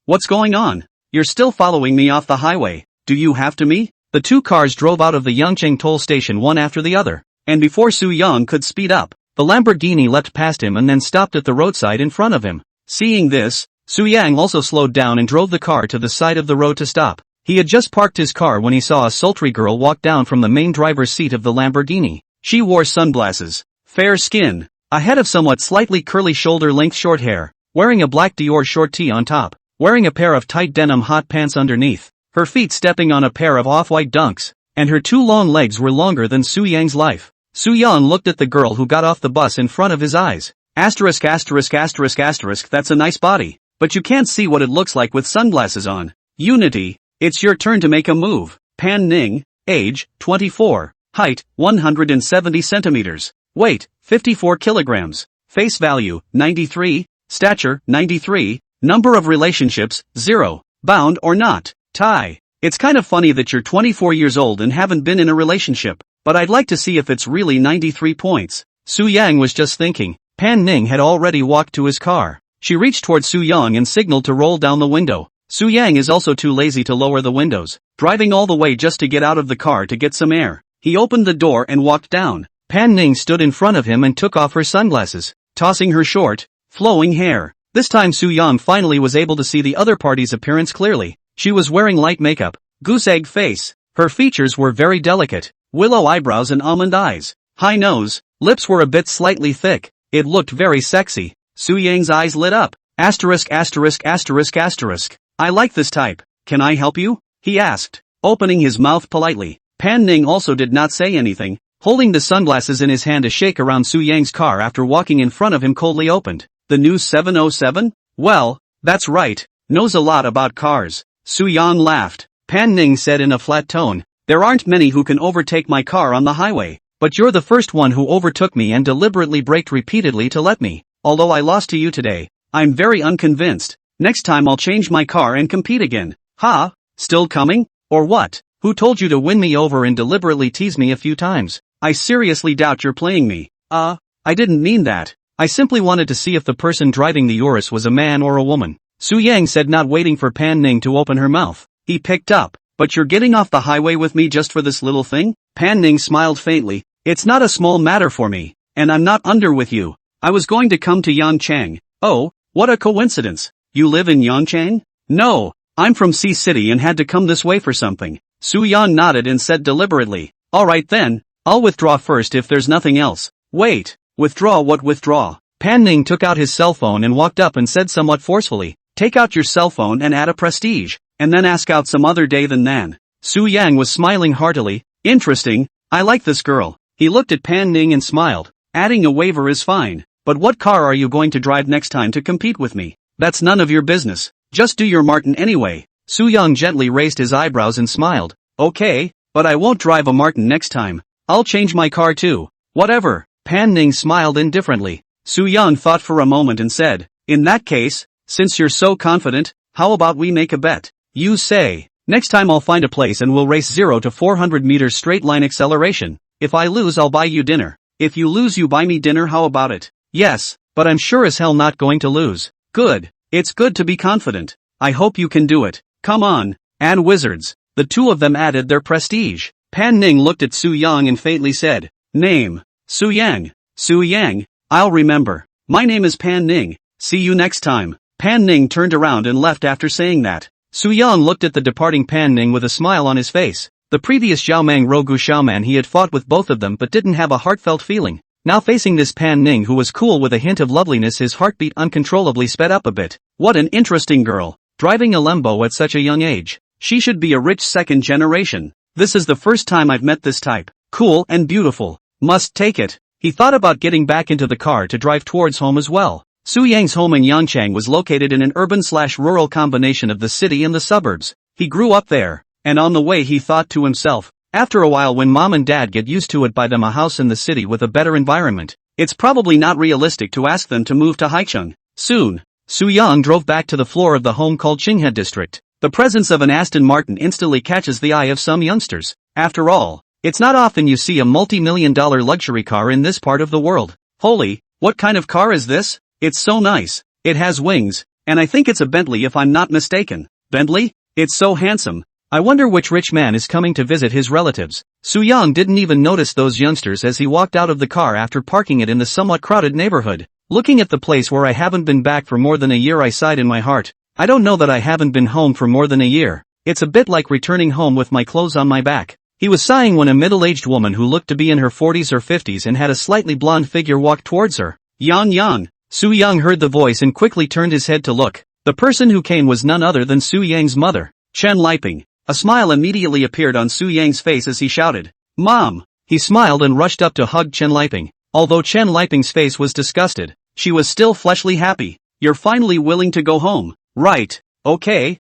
Speaker 1: What's going on? You're still following me off the highway. Do you have to me? The two cars drove out of the Yangcheng toll station one after the other, and before Su-young could speed up, the Lamborghini leapt past him and then stopped at the roadside in front of him. Seeing this, Su-young also slowed down and drove the car to the side of the road to stop. He had just parked his car when he saw a sultry girl walk down from the main driver's seat of the Lamborghini. She wore sunglasses, fair skin, a head of somewhat slightly curly shoulder-length short hair, wearing a black Dior short tee on top, wearing a pair of tight denim hot pants underneath, her feet stepping on a pair of off-white dunks, and her 2 long legs were longer than Su-young's life. Su-young looked at the girl who got off the bus in front of his eyes. Asterisk asterisk asterisk asterisk, that's a nice body, but you can't see what it looks like with sunglasses on. Unity. It's your turn to make a move. Pan Ning, age, 24, height, 170 centimeters, weight, 54 kilograms, face value, 93, stature, 93, number of relationships, 0, bound or not, tie. It's kind of funny that you're 24 years old and haven't been in a relationship, but I'd like to see if it's really 93 points. Su-young was just thinking. Pan Ning had already walked to his car. She reached towards Su-young and signaled to roll down the window. Su-young is also too lazy to lower the windows, driving all the way just to get out of the car to get some air. He opened the door and walked down. Pan Ning stood in front of him and took off her sunglasses, tossing her short, flowing hair. This time Su-young finally was able to see the other party's appearance clearly. She was wearing light makeup, goose egg face. Her features were very delicate, willow eyebrows and almond eyes, high nose, lips were a bit slightly thick. It looked very sexy. Su-young's eyes lit up. Asterisk asterisk asterisk asterisk. I like this type. Can I help you? He asked, opening his mouth politely. Pan Ning also did not say anything, holding the sunglasses in his hand. A shake around Su-young's car after walking in front of him coldly opened. The new 707? Well, that's right, knows a lot about cars. Su-young laughed. Pan Ning said in a flat tone, there aren't many who can overtake my car on the highway, but you're the first one who overtook me and deliberately braked repeatedly to let me. Although I lost to you today, I'm very unconvinced. Next time I'll change my car and compete again. Ha? Still coming? Or what? Who told you to win me over and deliberately tease me a few times? I seriously doubt you're playing me. I didn't mean that. I simply wanted to see if the person driving the Urus was a man or a woman. Su Yang said, not waiting for Pan Ning to open her mouth. He picked up. But you're getting off the highway with me just for this little thing? Pan Ning smiled faintly. It's not a small matter for me. And I'm not under with you. I was going to come to Yangchang. Oh, what a coincidence. You live in Yangchang? No, I'm from Sea City and had to come this way for something. Su Yang nodded and said deliberately. Alright then, I'll withdraw first if there's nothing else. Wait, withdraw what withdraw? Pan Ning took out his cell phone and walked up and said somewhat forcefully. Take out your cell phone and add a prestige, and then ask out some other day than nan. Su Yang was smiling heartily. Interesting, I like this girl. He looked at Pan Ning and smiled. Adding a waiver is fine, but what car are you going to drive next time to compete with me? That's none of your business. Just do your Martin anyway. Su Yang gently raised his eyebrows and smiled. Okay, but I won't drive a Martin next time. I'll change my car too. Whatever. Pan Ning smiled indifferently. Su Yang thought for a moment and said, in that case, since you're so confident, how about we make a bet? You say, next time I'll find a place and we'll race 0 to 400 meters straight line acceleration. If I lose I'll buy you dinner. If you lose you buy me dinner, how about it? Yes, but I'm sure as hell not going to lose. Good. It's good to be confident. I hope you can do it. Come on, and wizards. The two of them added their prestige. Pan Ning looked at Su Yang and faintly said, name. Su Yang. Su Yang, I'll remember. My name is Pan Ning. See you next time. Pan Ning turned around and left after saying that. Su Yang looked at the departing Pan Ning with a smile on his face. The previous Xiaomang Rogu Xiaoman he had fought with both of them but didn't have a heartfelt feeling. Now facing this Pan Ning who was cool with a hint of loveliness, his heartbeat uncontrollably sped up a bit. What an interesting girl. Driving a Lembo at such a young age. She should be a rich second generation. This is the first time I've met this type. Cool and beautiful. Must take it. He thought about getting back into the car to drive towards home as well. Su Yang's home in Yangchang was located in an urban/rural combination of the city and the suburbs. He grew up there, and on the way he thought to himself, after a while when mom and dad get used to it, buy them a house in the city with a better environment. It's probably not realistic to ask them to move to Haicheng. Soon, Su Yang drove back to the floor of the home called Qinghe district. The presence of an Aston Martin instantly catches the eye of some youngsters. After all, it's not often you see a multi-million-dollar luxury car in this part of the world. Holy, what kind of car is this? It's so nice. It has wings, and I think it's a Bentley if I'm not mistaken. Bentley? It's so handsome. I wonder which rich man is coming to visit his relatives. Su Yang didn't even notice those youngsters as he walked out of the car after parking it in the somewhat crowded neighborhood. Looking at the place where I haven't been back for more than a year, I sighed in my heart. I don't know that I haven't been home for more than a year. It's a bit like returning home with my clothes on my back. He was sighing when a middle-aged woman who looked to be in her 40s or 50s and had a slightly blonde figure walked towards her. Yang. Su Yang heard the voice and quickly turned his head to look. The person who came was none other than Su Yang's mother, Chen Liping. A smile immediately appeared on Su Yang's face as he shouted, Mom! He smiled and rushed up to hug Chen Liping. Although Chen Liping's face was disgusted, she was still fleshly happy. You're finally willing to go home. Right. Okay.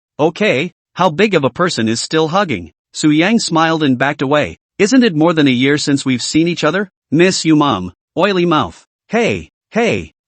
Speaker 1: How big of a person is still hugging? Su Yang smiled and backed away. Isn't it more than a year since we've seen each other? Miss you, Mom. Oily mouth. Hey.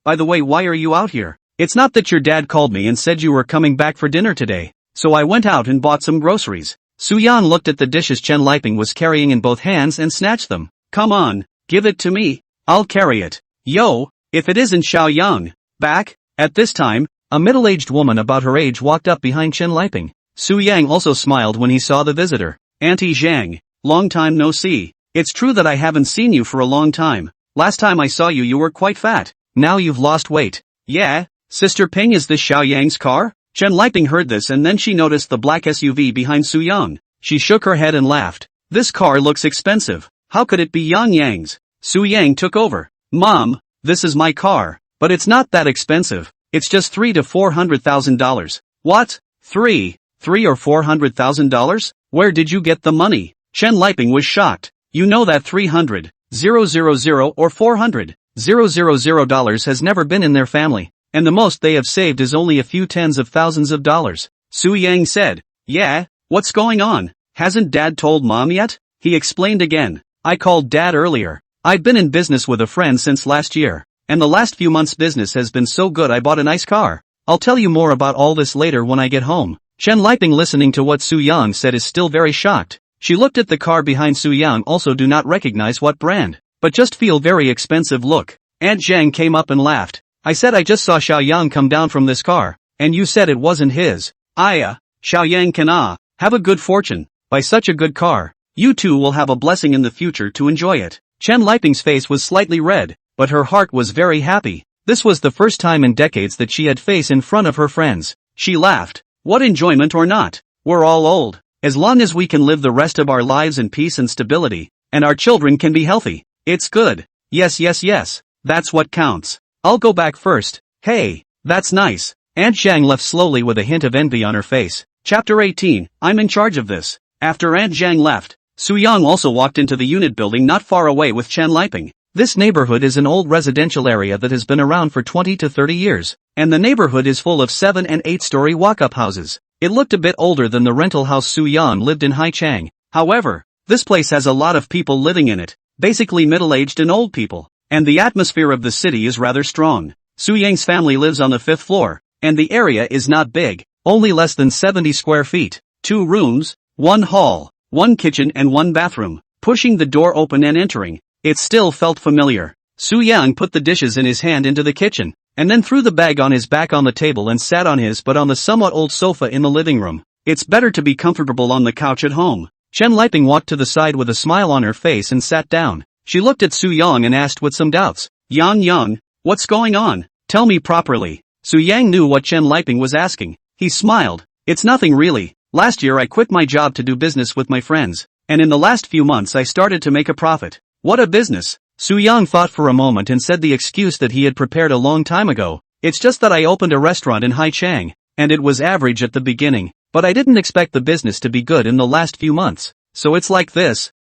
Speaker 1: By the way, why are you out here? It's not that your dad called me and said you were coming back for dinner today. So I went out and bought some groceries. Su Yang looked at the dishes Chen Liping was carrying in both hands and snatched them. Come on, give it to me. I'll carry it. Yo, if it isn't Xiao Yang. Back? At this time, a middle-aged woman about her age walked up behind Chen Liping. Su Yang also smiled when he saw the visitor. Auntie Zhang, long time no see. It's true that I haven't seen you for a long time. Last time I saw you were quite fat. Now you've lost weight. Yeah, Sister Ping, is this Xiao Yang's car? Chen Liping heard this and then she noticed the black SUV behind Su Yang. She shook her head and laughed. This car looks expensive. How could it be Yang's? Su Yang took over. Mom, this is my car, but it's not that expensive. It's just $300,000 to $400,000. What? $300,000 or $400,000? Where did you get the money? Chen Liping was shocked. You know that $300,000 or $400,000 has never been in their family, and the most they have saved is only a few tens of thousands of dollars. Su Yang said, Yeah, what's going on? Hasn't Dad told Mom yet? He explained again. I called Dad earlier. I've been in business with a friend since last year, and the last few months business has been so good I bought a nice car. I'll tell you more about all this later when I get home. Chen Liping, listening to what Su Yang said, is still very shocked. She looked at the car behind Su Yang, also do not recognize what brand, but just feel very expensive look. Aunt Zhang came up and laughed. I said I just saw Xiaoyang come down from this car, and you said it wasn't his. Xiaoyang can have a good fortune, by such a good car. You too will have a blessing in the future to enjoy it. Chen Liping's face was slightly red, but her heart was very happy. This was the first time in decades that she had face in front of her friends. She laughed. What enjoyment or not? We're all old. As long as we can live the rest of our lives in peace and stability, and our children can be healthy, it's good. Yes. That's what counts. I'll go back first. Hey, that's nice. Aunt Zhang left slowly with a hint of envy on her face. Chapter 18, I'm in charge of this. After Aunt Zhang left, Su Yang also walked into the unit building not far away with Chen Liping. This neighborhood is an old residential area that has been around for 20 to 30 years, and the neighborhood is full of 7 and 8-story walk-up houses. It looked a bit older than the rental house Su Yang lived in Haichang. However, this place has a lot of people living in it, basically middle-aged and old people, and the atmosphere of the city is rather strong. Su Yang's family lives on the 5th floor, and the area is not big, only less than 70 square feet. 2 rooms, 1 hall, 1 kitchen and 1 bathroom. Pushing the door open and entering, it still felt familiar. Su Yang put the dishes in his hand into the kitchen, and then threw the bag on his back on the table and sat on his but on the somewhat old sofa in the living room. It's better to be comfortable on the couch at home. Chen Liping walked to the side with a smile on her face and sat down. She looked at Su Yang and asked with some doubts, Yang, what's going on? Tell me properly. Su Yang knew what Chen Liping was asking. He smiled. It's nothing really. Last year I quit my job to do business with my friends, and in the last few months I started to make a profit. What a business? Su Yang thought for a moment and said the excuse that he had prepared a long time ago. It's just that I opened a restaurant in Haichang, and it was average at the beginning, but I didn't expect the business to be good in the last few months. So it's like this.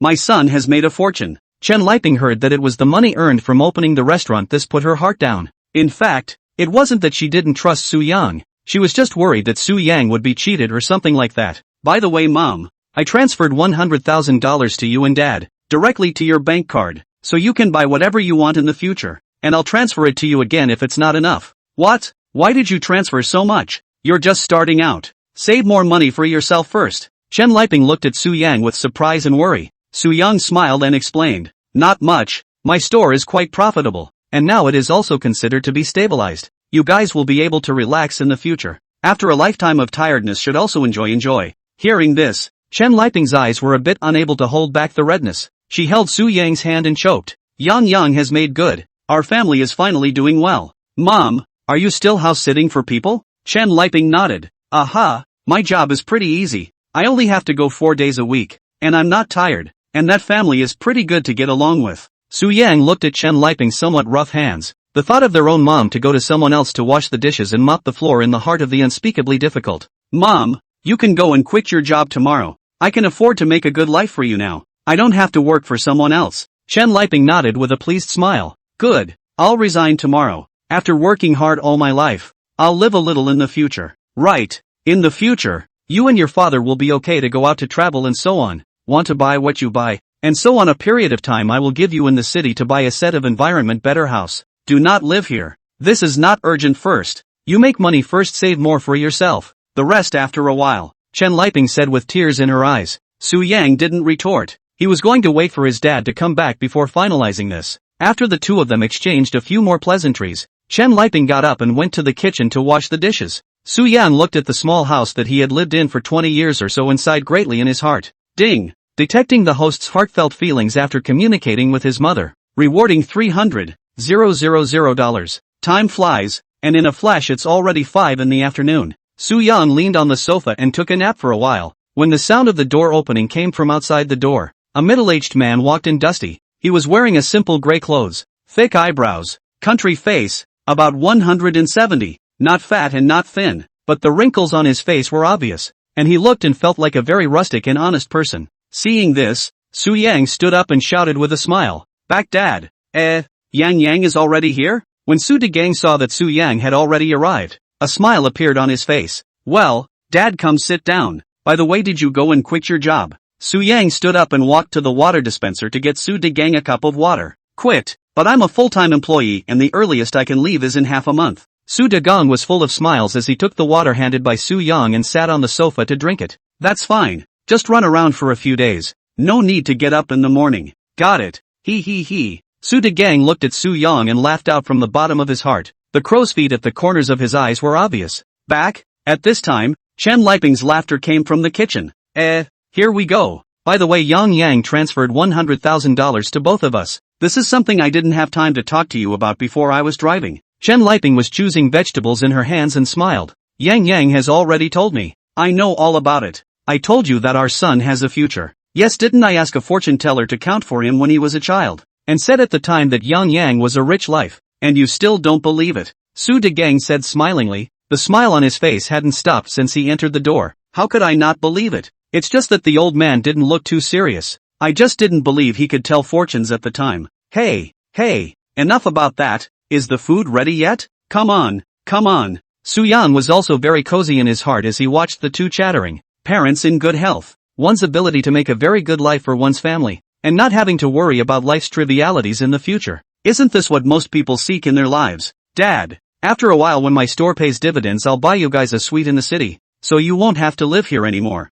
Speaker 1: My son has made a fortune. Chen Liping heard that it was the money earned from opening the restaurant. This put her heart down. In fact, it wasn't that she didn't trust Su Yang. She was just worried that Su Yang would be cheated or something like that. By the way, Mom, I transferred $100,000 to you and Dad, directly to your bank card, so you can buy whatever you want in the future, and I'll transfer it to you again if it's not enough. What? Why did you transfer so much? You're just starting out. Save more money for yourself first. Chen Liping looked at Su Yang with surprise and worry. Su Yang smiled and explained, not much, my store is quite profitable, and now it is also considered to be stabilized. You guys will be able to relax in the future. After a lifetime of tiredness should also enjoy. Hearing this, Chen Liping's eyes were a bit unable to hold back the redness. She held Su Yang's hand and choked. Yang has made good. Our family is finally doing well. Mom, are you still house sitting for people? Chen Liping nodded. Aha, my job is pretty easy. I only have to go 4 days a week, and I'm not tired, and that family is pretty good to get along with. Su Yang looked at Chen Liping's somewhat rough hands. The thought of their own mom to go to someone else to wash the dishes and mop the floor in the heart of the unspeakably difficult. Mom, you can go and quit your job tomorrow. I can afford to make a good life for you now. I don't have to work for someone else. Chen Liping nodded with a pleased smile. Good, I'll resign tomorrow. After working hard all my life, I'll live a little in the future. Right, in the future, you and your father will be okay to go out to travel and so on. Want to buy what you buy, and so on. A period of time I will give you in the city to buy a set of environment better house. Do not live here. This is not urgent. First, you make money first, save more for yourself. The rest after a while, Chen Liping said with tears in her eyes. Su Yang didn't retort. He was going to wait for his dad to come back before finalizing this. After the two of them exchanged a few more pleasantries, Chen Liping got up and went to the kitchen to wash the dishes. Su Yang looked at the small house that he had lived in for 20 years or so and sighed greatly in his heart. Ding! Detecting the host's heartfelt feelings after communicating with his mother. Rewarding $300,000. Time flies, and in a flash it's already 5 in the afternoon. Su Yang leaned on the sofa and took a nap for a while, when the sound of the door opening came from outside the door. A middle-aged man walked in dusty. He was wearing a simple gray clothes, thick eyebrows, country face, about 170, not fat and not thin, but the wrinkles on his face were obvious, and he looked and felt like a very rustic and honest person. Seeing this, Su Yang stood up and shouted with a smile, "Back, Dad." Yang is already here? When Su Degang saw that Su Yang had already arrived, a smile appeared on his face. Well, Dad, come sit down. By the way, did you go and quit your job? Su Yang stood up and walked to the water dispenser to get Su Degang a cup of water. Quit, but I'm a full-time employee and the earliest I can leave is in half a month. Su Degang was full of smiles as he took the water handed by Su Yang and sat on the sofa to drink it. That's fine, just run around for a few days. No need to get up in the morning. Got it. He. Su Degang looked at Su Yang and laughed out from the bottom of his heart. The crow's feet at the corners of his eyes were obvious. Back? At this time, Chen Liping's laughter came from the kitchen. Here we go. By the way, Yang Yang transferred $100,000 to both of us. This is something I didn't have time to talk to you about before I was driving. Chen Liping was choosing vegetables in her hands and smiled. Yang Yang has already told me. I know all about it. I told you that our son has a future. Yes, didn't I ask a fortune teller to count for him when he was a child? And said at the time that Yang Yang was a rich life. And you still don't believe it. Su Degang said smilingly. The smile on his face hadn't stopped since he entered the door. How could I not believe it? It's just that the old man didn't look too serious. I just didn't believe he could tell fortunes at the time. Hey, enough about that. Is the food ready yet? Come on. Su Yan was also very cozy in his heart as he watched the two chattering. Parents in good health. One's ability to make a very good life for one's family. And not having to worry about life's trivialities in the future. Isn't this what most people seek in their lives? Dad, after a while when my store pays dividends I'll buy you guys a suite in the city. So you won't have to live here anymore.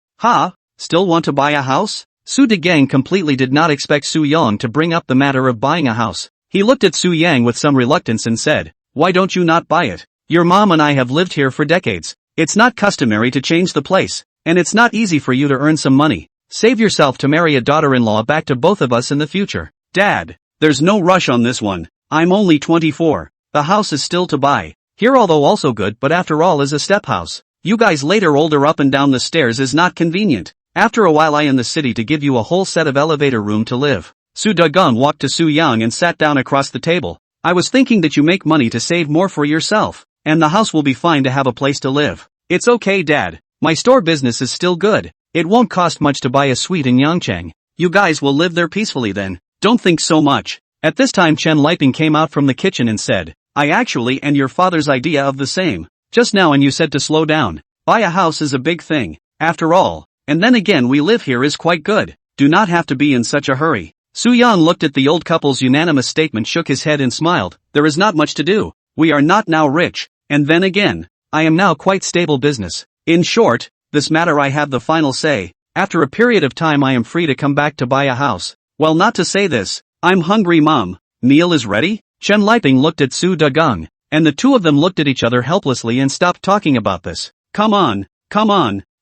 Speaker 1: Still want to buy a house? Su Degang completely did not expect Su Yang to bring up the matter of buying a house. He looked at Su Yang with some reluctance and said, why don't you not buy it? Your mom and I have lived here for decades. It's not customary to change the place. And it's not easy for you to earn some money. Save yourself to marry a daughter-in-law back to both of us in the future. Dad, there's no rush on this one. I'm only 24. The house is still to buy. Here although also good but after all is a step house. You guys later older up and down the stairs is not convenient. After a while I in the city to give you a whole set of elevator room to live. Su Degang walked to Su Yang and sat down across the table. I was thinking that you make money to save more for yourself. And the house will be fine to have a place to live. It's okay Dad. My store business is still good. It won't cost much to buy a suite in Yangcheng. You guys will live there peacefully then. Don't think so much. At this time Chen Liping came out from the kitchen and said, I actually and your father's idea of the same. Just now and you said to slow down. Buy a house is a big thing. After all. And then again we live here is quite good. Do not have to be in such a hurry. Su Yan looked at the old couple's unanimous statement, shook his head and smiled. There is not much to do. We are not now rich. And then again, I am now quite stable business. In short, this matter I have the final say. After a period of time I am free to come back to buy a house. Well, not to say this. I'm hungry mom. Meal is ready? Chen Liping looked at Su Degang. And the two of them looked at each other helplessly and stopped talking about this. Come on.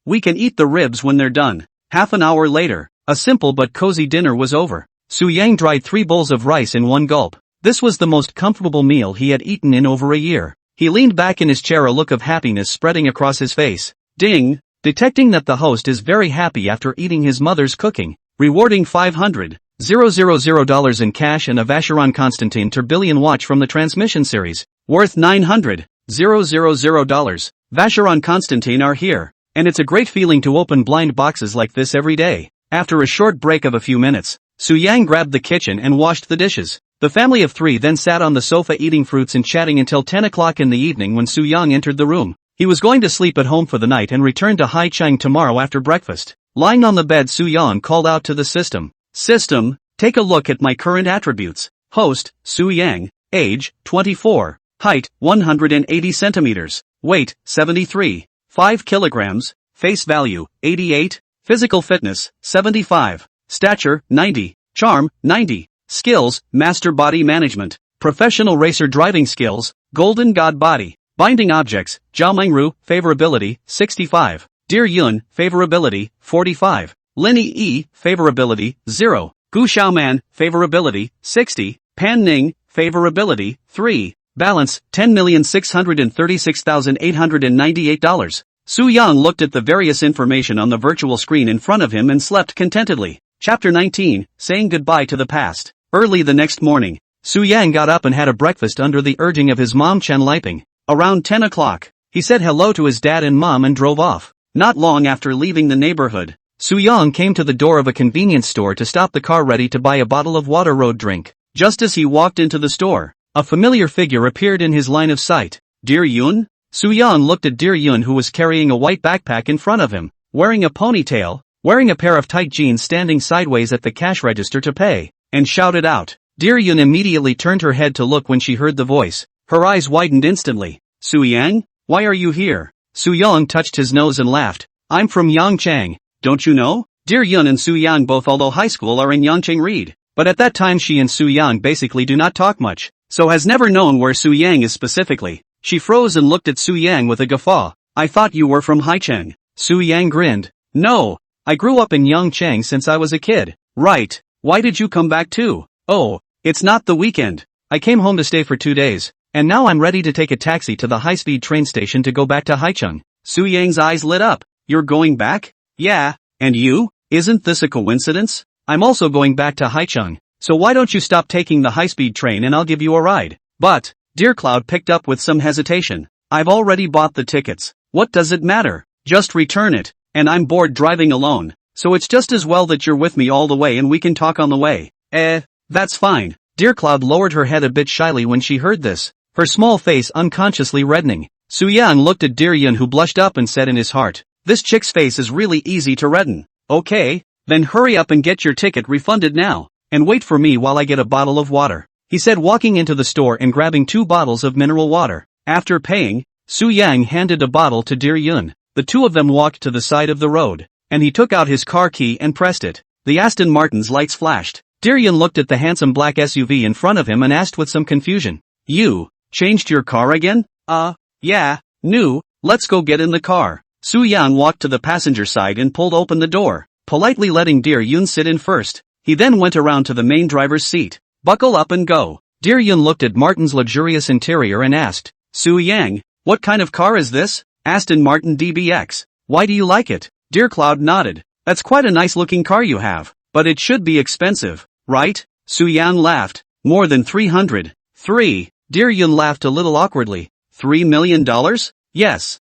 Speaker 1: We can eat the ribs when they're done. Half an hour later, a simple but cozy dinner was over. Su Yang dried 3 bowls of rice in one gulp. This was the most comfortable meal he had eaten in over a year. He leaned back in his chair, a look of happiness spreading across his face. Ding! Detecting that the host is very happy after eating his mother's cooking. Rewarding $500,000 in cash and a Vacheron Constantin tourbillon watch from the transmission series. Worth $900,000. Vacheron Constantin are here. And it's a great feeling to open blind boxes like this every day. After a short break of a few minutes, Su Yang grabbed the kitchen and washed the dishes. The family of 3 then sat on the sofa eating fruits and chatting until 10 o'clock in the evening when Su Yang entered the room. He was going to sleep at home for the night and return to Haicheng tomorrow after breakfast. Lying on the bed, Su Yang called out to the system. System, take a look at my current attributes. Host, Su Yang, age, 24, height, 180 centimeters, weight, 73, 5 kilograms, face value, 88, physical fitness, 75, stature, 90, charm, 90, skills, master body management, professional racer driving skills, golden god body, binding objects, Jiaomingru, favorability, 65, Dear Yun, favorability, 45, Linny E, favorability, 0, Gu Xiaoman, favorability, 60, Pan Ning, favorability, 3, balance, $10,636,898. Su Yang looked at the various information on the virtual screen in front of him and slept contentedly. Chapter 19, Saying Goodbye to the Past. Early the next morning, Su Yang got up and had a breakfast under the urging of his mom Chen Liping. Around 10 o'clock, he said hello to his dad and mom and drove off. Not long after leaving the neighborhood, Su Yang came to the door of a convenience store to stop the car ready to buy a bottle of water road drink. Just as he walked into the store, a familiar figure appeared in his line of sight. Dear Yun? Su Yang looked at Dear Yun, who was carrying a white backpack in front of him, wearing a ponytail, wearing a pair of tight jeans, standing sideways at the cash register to pay, and shouted out. Dear Yun immediately turned her head to look when she heard the voice. Her eyes widened instantly. Su Yang? Why are you here? Su Yang touched his nose and laughed. I'm from Yangcheng. Don't you know? Dear Yun and Su Yang both, although high school, are in Yangcheng Read. but at that time she and Su Yang basically do not talk much, so has never known where Su Yang is specifically. She froze and looked at Su Yang with a guffaw. I thought you were from Haicheng. Su Yang grinned. No, I grew up in Yangcheng since I was a kid. Right, why did you come back too? Oh, it's not the weekend. I came home to stay for 2 days, and now I'm ready to take a taxi to the high-speed train station to go back to Haicheng. Su Yang's eyes lit up. You're going back? Yeah, and you? Isn't this a coincidence? I'm also going back to Haicheng, so why don't you stop taking the high-speed train and I'll give you a ride? But, Dear Cloud picked up with some hesitation. I've already bought the tickets. What does it matter? Just return it, and I'm bored driving alone, so it's just as well that you're with me all the way and we can talk on the way. That's fine. Dear Cloud lowered her head a bit shyly when she heard this, her small face unconsciously reddening. Su Yang looked at Dear Yun, who blushed up and said in his heart, this chick's face is really easy to redden. Okay, then hurry up and get your ticket refunded now, and wait for me while I get a bottle of water, he said, walking into the store and grabbing 2 bottles of mineral water. After paying, Su Yang handed a bottle to Dear Yun. The two of them walked to the side of the road, and he took out his car key and pressed it. The Aston Martin's lights flashed. Dear Yun looked at the handsome black SUV in front of him and asked with some confusion, You changed your car again? Yeah, new, let's go get in the car. Su Yang walked to the passenger side and pulled open the door, politely letting Dear Yun sit in first. He then went around to the main driver's seat. Buckle up and go. Dear Yun looked at Martin's luxurious interior and asked, Su Yang, what kind of car is this? Aston Martin DBX. Why do you like it? Dear Cloud nodded. That's quite a nice looking car you have, but it should be expensive, right? Su Yang laughed. More than 300. 3. Dear Yun laughed a little awkwardly. $3 million? Yes.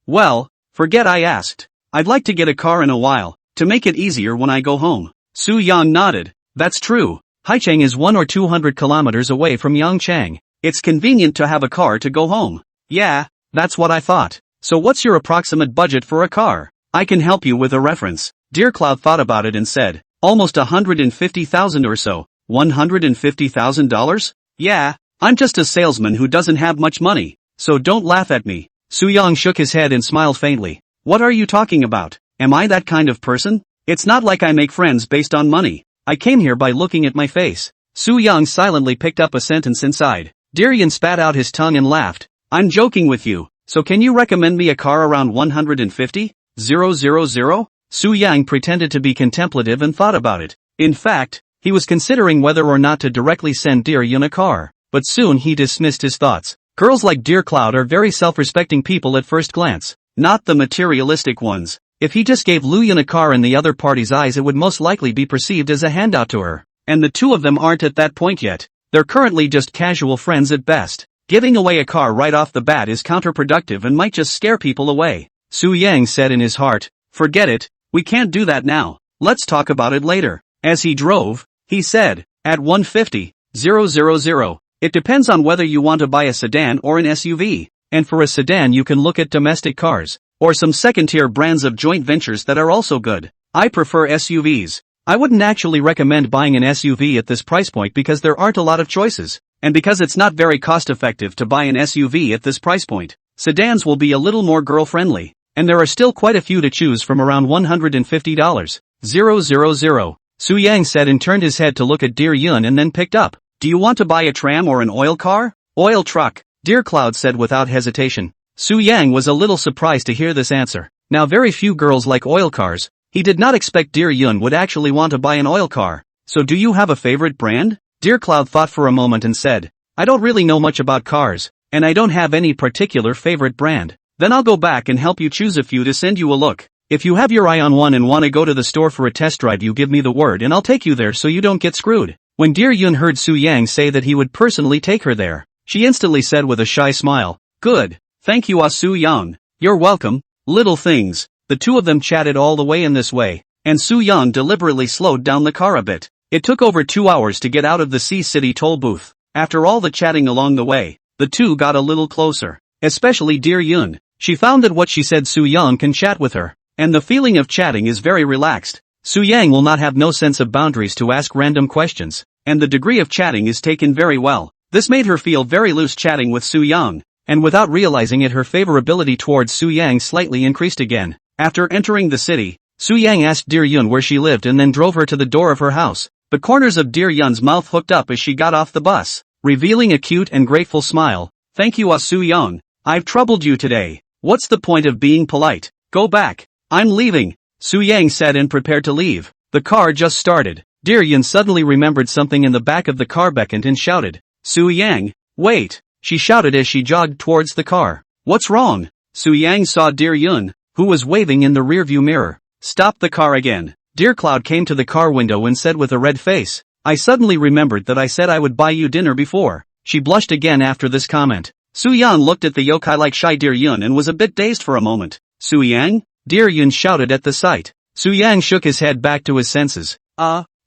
Speaker 1: Well, forget I asked. I'd like to get a car in a while, to make it easier when I go home. Su Yang nodded. That's true. Haicheng is 100 or 200 kilometers away from Yangcheng. It's convenient to have a car to go home. Yeah, that's what I thought. So what's your approximate budget for a car? I can help you with a reference. Dear Cloud thought about it and said, almost 150,000 or so. $150,000? Yeah, I'm just a salesman who doesn't have much money, so don't laugh at me. Su Yang shook his head and smiled faintly. What are you talking about? Am I that kind of person? It's not like I make friends based on money. I came here by looking at my face. Su Yang silently picked up a sentence inside. Dear Yun spat out his tongue and laughed. I'm joking with you, so can you recommend me a car around 150,000? Su Yang pretended to be contemplative and thought about it. In fact, he was considering whether or not to directly send Dear Yun a car, but soon he dismissed his thoughts. Girls like Dear Cloud are very self-respecting people at first glance, not the materialistic ones. If he just gave Lu Yun a car in the other party's eyes, it would most likely be perceived as a handout to her. And the two of them aren't at that point yet. They're currently just casual friends at best. Giving away a car right off the bat is counterproductive and might just scare people away. Su Yang said in his heart, forget it, we can't do that now. Let's talk about it later. As he drove, he said, at 150,000. It depends on whether you want to buy a sedan or an SUV. And for a sedan you can look at domestic cars, or some second-tier brands of joint ventures that are also good. I prefer SUVs. I wouldn't actually recommend buying an SUV at this price point because there aren't a lot of choices, and because it's not very cost-effective to buy an SUV at this price point. Sedans will be a little more girl-friendly, and there are still quite a few to choose from around $150,000. Su Yang said and turned his head to look at Dear Yun and then picked up. Do you want to buy a tram or an oil car? Oil truck, Dear Cloud said without hesitation. Su Yang was a little surprised to hear this answer. Now very few girls like oil cars. He did not expect Dear Yun would actually want to buy an oil car. So do you have a favorite brand? Dear Cloud thought for a moment and said, I don't really know much about cars, and I don't have any particular favorite brand. Then I'll go back and help you choose a few to send you a look. If you have your eye on one and want to go to the store for a test drive, you give me the word and I'll take you there so you don't get screwed. When Dear Yun heard Su Yang say that he would personally take her there, she instantly said with a shy smile, Good, thank you Su Yang. You're welcome. Little things. The two of them chatted all the way in this way, and Su Yang deliberately slowed down the car a bit. It took over 2 hours to get out of the C-City toll booth. After all the chatting along the way, the two got a little closer. Especially Dear Yun. She found that what she said Su Yang can chat with her, and the feeling of chatting is very relaxed. Su Yang will not have no sense of boundaries to ask random questions, and the degree of chatting is taken very well. This made her feel very loose chatting with Su Yang, and without realizing it her favorability towards Su Yang slightly increased again. After entering the city, Su Yang asked Dear Yun where she lived and then drove her to the door of her house. The corners of Dear Yun's mouth hooked up as she got off the bus, revealing a cute and grateful smile. Thank you, Soo Young. I've troubled you today. What's the point of being polite? Go back. I'm leaving. Soo Yang said and prepared to leave. The car just started. Dear Yun suddenly remembered something in the back of the car, beckoned and shouted, Soo Yang, wait, she shouted as she jogged towards the car. What's wrong? Soo Yang saw Dear Yun, who was waving in the rearview mirror. Stop the car again. Dear Cloud came to the car window and said with a red face, I suddenly remembered that I said I would buy you dinner before. She blushed again after this comment. Soo Yang looked at the yokai-like shy Dear Yun and was a bit dazed for a moment. Soo Yang? Dear Yun shouted at the sight. Soo Yang shook his head back to his senses.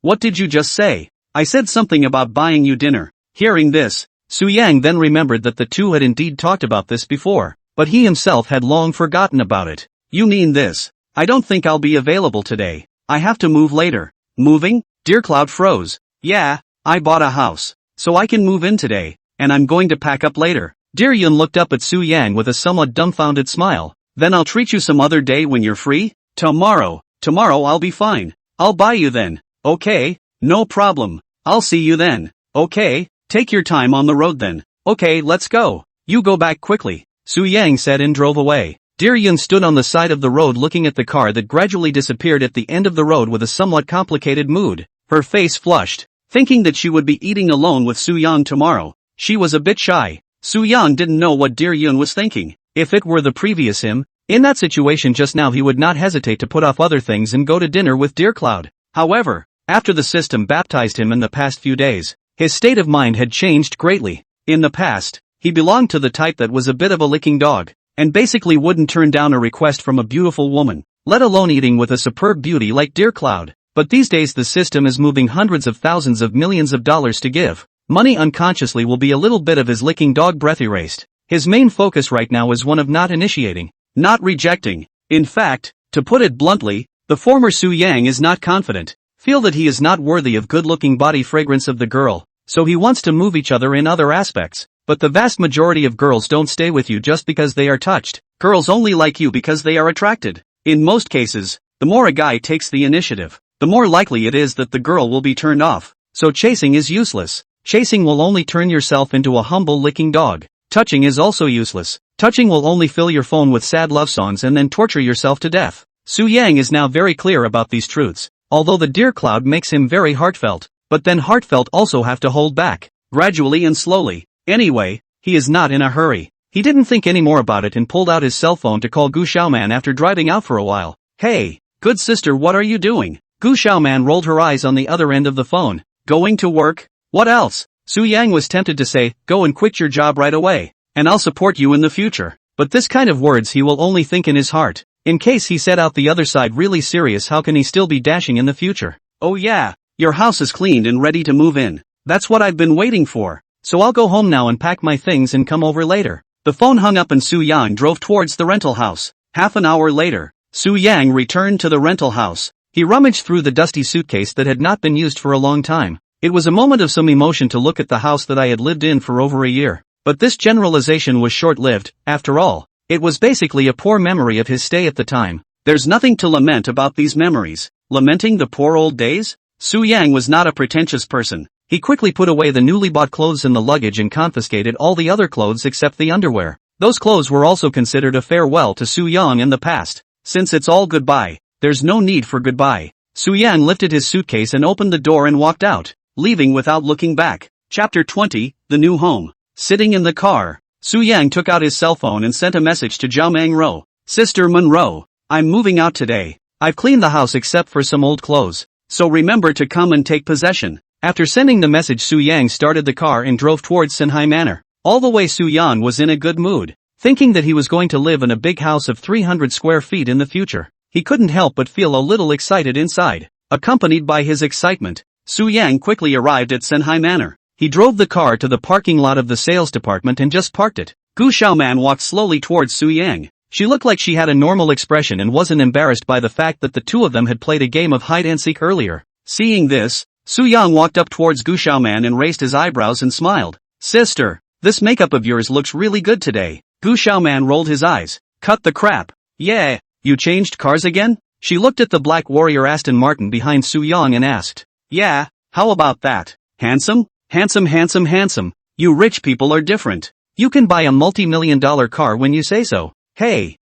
Speaker 1: What did you just say? I said something about buying you dinner. Hearing this, Soo Yang then remembered that the two had indeed talked about this before, but he himself had long forgotten about it. You mean this? I don't think I'll be available today. I have to move later. Moving? Dear Cloud froze. Yeah, I bought a house, so I can move in today, and I'm going to pack up later. Dear Yun looked up at Soo Yang with a somewhat dumbfounded smile. Then I'll treat you some other day when you're free? Tomorrow I'll be fine. I'll buy you then. Okay, no problem. I'll see you then. Okay, take your time on the road then. Okay, let's go. You go back quickly, Soo Yang said and drove away. Dear Yun stood on the side of the road looking at the car that gradually disappeared at the end of the road with a somewhat complicated mood. Her face flushed, thinking that she would be eating alone with Soo Yang tomorrow. She was a bit shy. Soo Yang didn't know what Dear Yun was thinking. If it were the previous him, in that situation just now he would not hesitate to put off other things and go to dinner with Dear Cloud. However, after the system baptized him in the past few days, his state of mind had changed greatly. In the past, he belonged to the type that was a bit of a licking dog, and basically wouldn't turn down a request from a beautiful woman, let alone eating with a superb beauty like Dear Cloud. But these days the system is moving hundreds of thousands of millions of dollars to give. Money unconsciously will be a little bit of his licking dog breath erased. His main focus right now is one of not initiating, not rejecting. In fact, to put it bluntly, the former Soo Yang is not confident, feel that he is not worthy of good-looking body fragrance of the girl, so he wants to move each other in other aspects. But the vast majority of girls don't stay with you just because they are touched. Girls only like you because they are attracted. In most cases, the more a guy takes the initiative, the more likely it is that the girl will be turned off. So chasing is useless. Chasing will only turn yourself into a humble licking dog. Touching is also useless. Touching will only fill your phone with sad love songs and then torture yourself to death. Soo Yang is now very clear about these truths, although the Dear Cloud makes him very heartfelt, but then heartfelt also have to hold back, gradually and slowly. Anyway, he is not in a hurry. He didn't think any more about it and pulled out his cell phone to call Gu Xiaoman after driving out for a while. Hey, good sister, what are you doing? Gu Xiaoman rolled her eyes on the other end of the phone. Going to work? What else? Soo Yang was tempted to say, go and quit your job right away, and I'll support you in the future. But this kind of words he will only think in his heart. In case he said out the other side really serious, how can he still be dashing in the future? Oh yeah, your house is cleaned and ready to move in. That's what I've been waiting for. So I'll go home now and pack my things and come over later. The phone hung up and Soo Yang drove towards the rental house. Half an hour later, Soo Yang returned to the rental house. He rummaged through the dusty suitcase that had not been used for a long time. It was a moment of some emotion to look at the house that I had lived in for over a year. But this generalization was short-lived. After all, it was basically a poor memory of his stay at the time. There's nothing to lament about these memories. Lamenting the poor old days? Soo Yang was not a pretentious person. He quickly put away the newly bought clothes in the luggage and confiscated all the other clothes except the underwear. Those clothes were also considered a farewell to Soo Yang in the past. Since it's all goodbye, there's no need for goodbye. Soo Yang lifted his suitcase and opened the door and walked out, leaving without looking back. Chapter 20, The New Home. Sitting in the car, Soo Yang took out his cell phone and sent a message to Zhao Mengro. Sister Monroe, I'm moving out today. I've cleaned the house except for some old clothes, so remember to come and take possession. After sending the message, Soo Yang started the car and drove towards Senhai Manor. All the way Soo Yang was in a good mood, thinking that he was going to live in a big house of 300 square feet in the future. He couldn't help but feel a little excited inside. Accompanied by his excitement, Soo Yang quickly arrived at Senhai Manor. He drove the car to the parking lot of the sales department and just parked it. Gu Xiaoman walked slowly towards Soo Yang. She looked like she had a normal expression and wasn't embarrassed by the fact that the two of them had played a game of hide-and-seek earlier. Seeing this, Soo Yang walked up towards Gu Xiaoman and raised his eyebrows and smiled. Sister, this makeup of yours looks really good today. Gu Xiaoman rolled his eyes. Cut the crap. Yeah, you changed cars again? She looked at the black Warrior Aston Martin behind Soo Yang and asked. Yeah, How about that? Handsome? Handsome, handsome, handsome. You rich people are different. You can buy a multi-million-dollar car when you say so. Hey,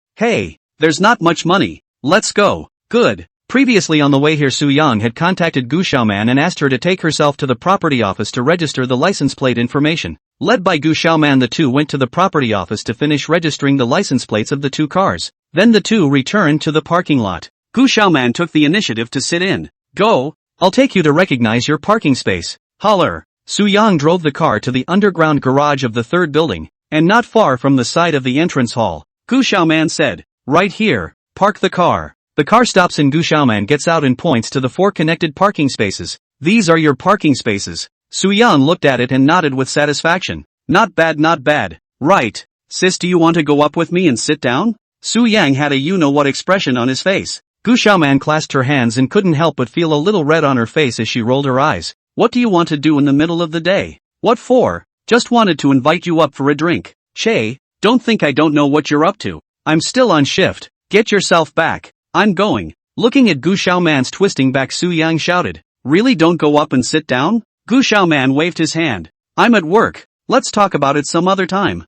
Speaker 1: there's not much money. Let's go. Good. Previously on the way here, Su-young had contacted Gu Xiaoman and asked her to take herself to the property office to register the license plate information. Led by Gu Xiaoman, the two went to the property office to finish registering the license plates of the two cars. Then the two returned to the parking lot. Gu Xiaoman took the initiative to sit in. Go. I'll take you to recognize your parking space. Holler. Su-young drove the car to the underground garage of the third building, and not far from the side of the entrance hall. Gu Xiaoman said, right here, park the car. The car stops and Gu Xiaoman gets out and points to the 4 connected parking spaces. These are your parking spaces. Su-young looked at it and nodded with satisfaction. Not bad, not bad. Right. Sis, do you want to go up with me and sit down? Su-young had a you-know-what expression on his face. Gu Xiaoman clasped her hands and couldn't help but feel a little red on her face as she rolled her eyes. What do you want to do in the middle of the day? What for? Just wanted to invite you up for a drink. Che, don't think I don't know what you're up to. I'm still on shift. Get yourself back. I'm going. Looking at Gu Xiaoman's twisting back, Su-young shouted. Really, don't go up and sit down? Gu Xiaoman waved his hand. I'm at work. Let's talk about it some other time.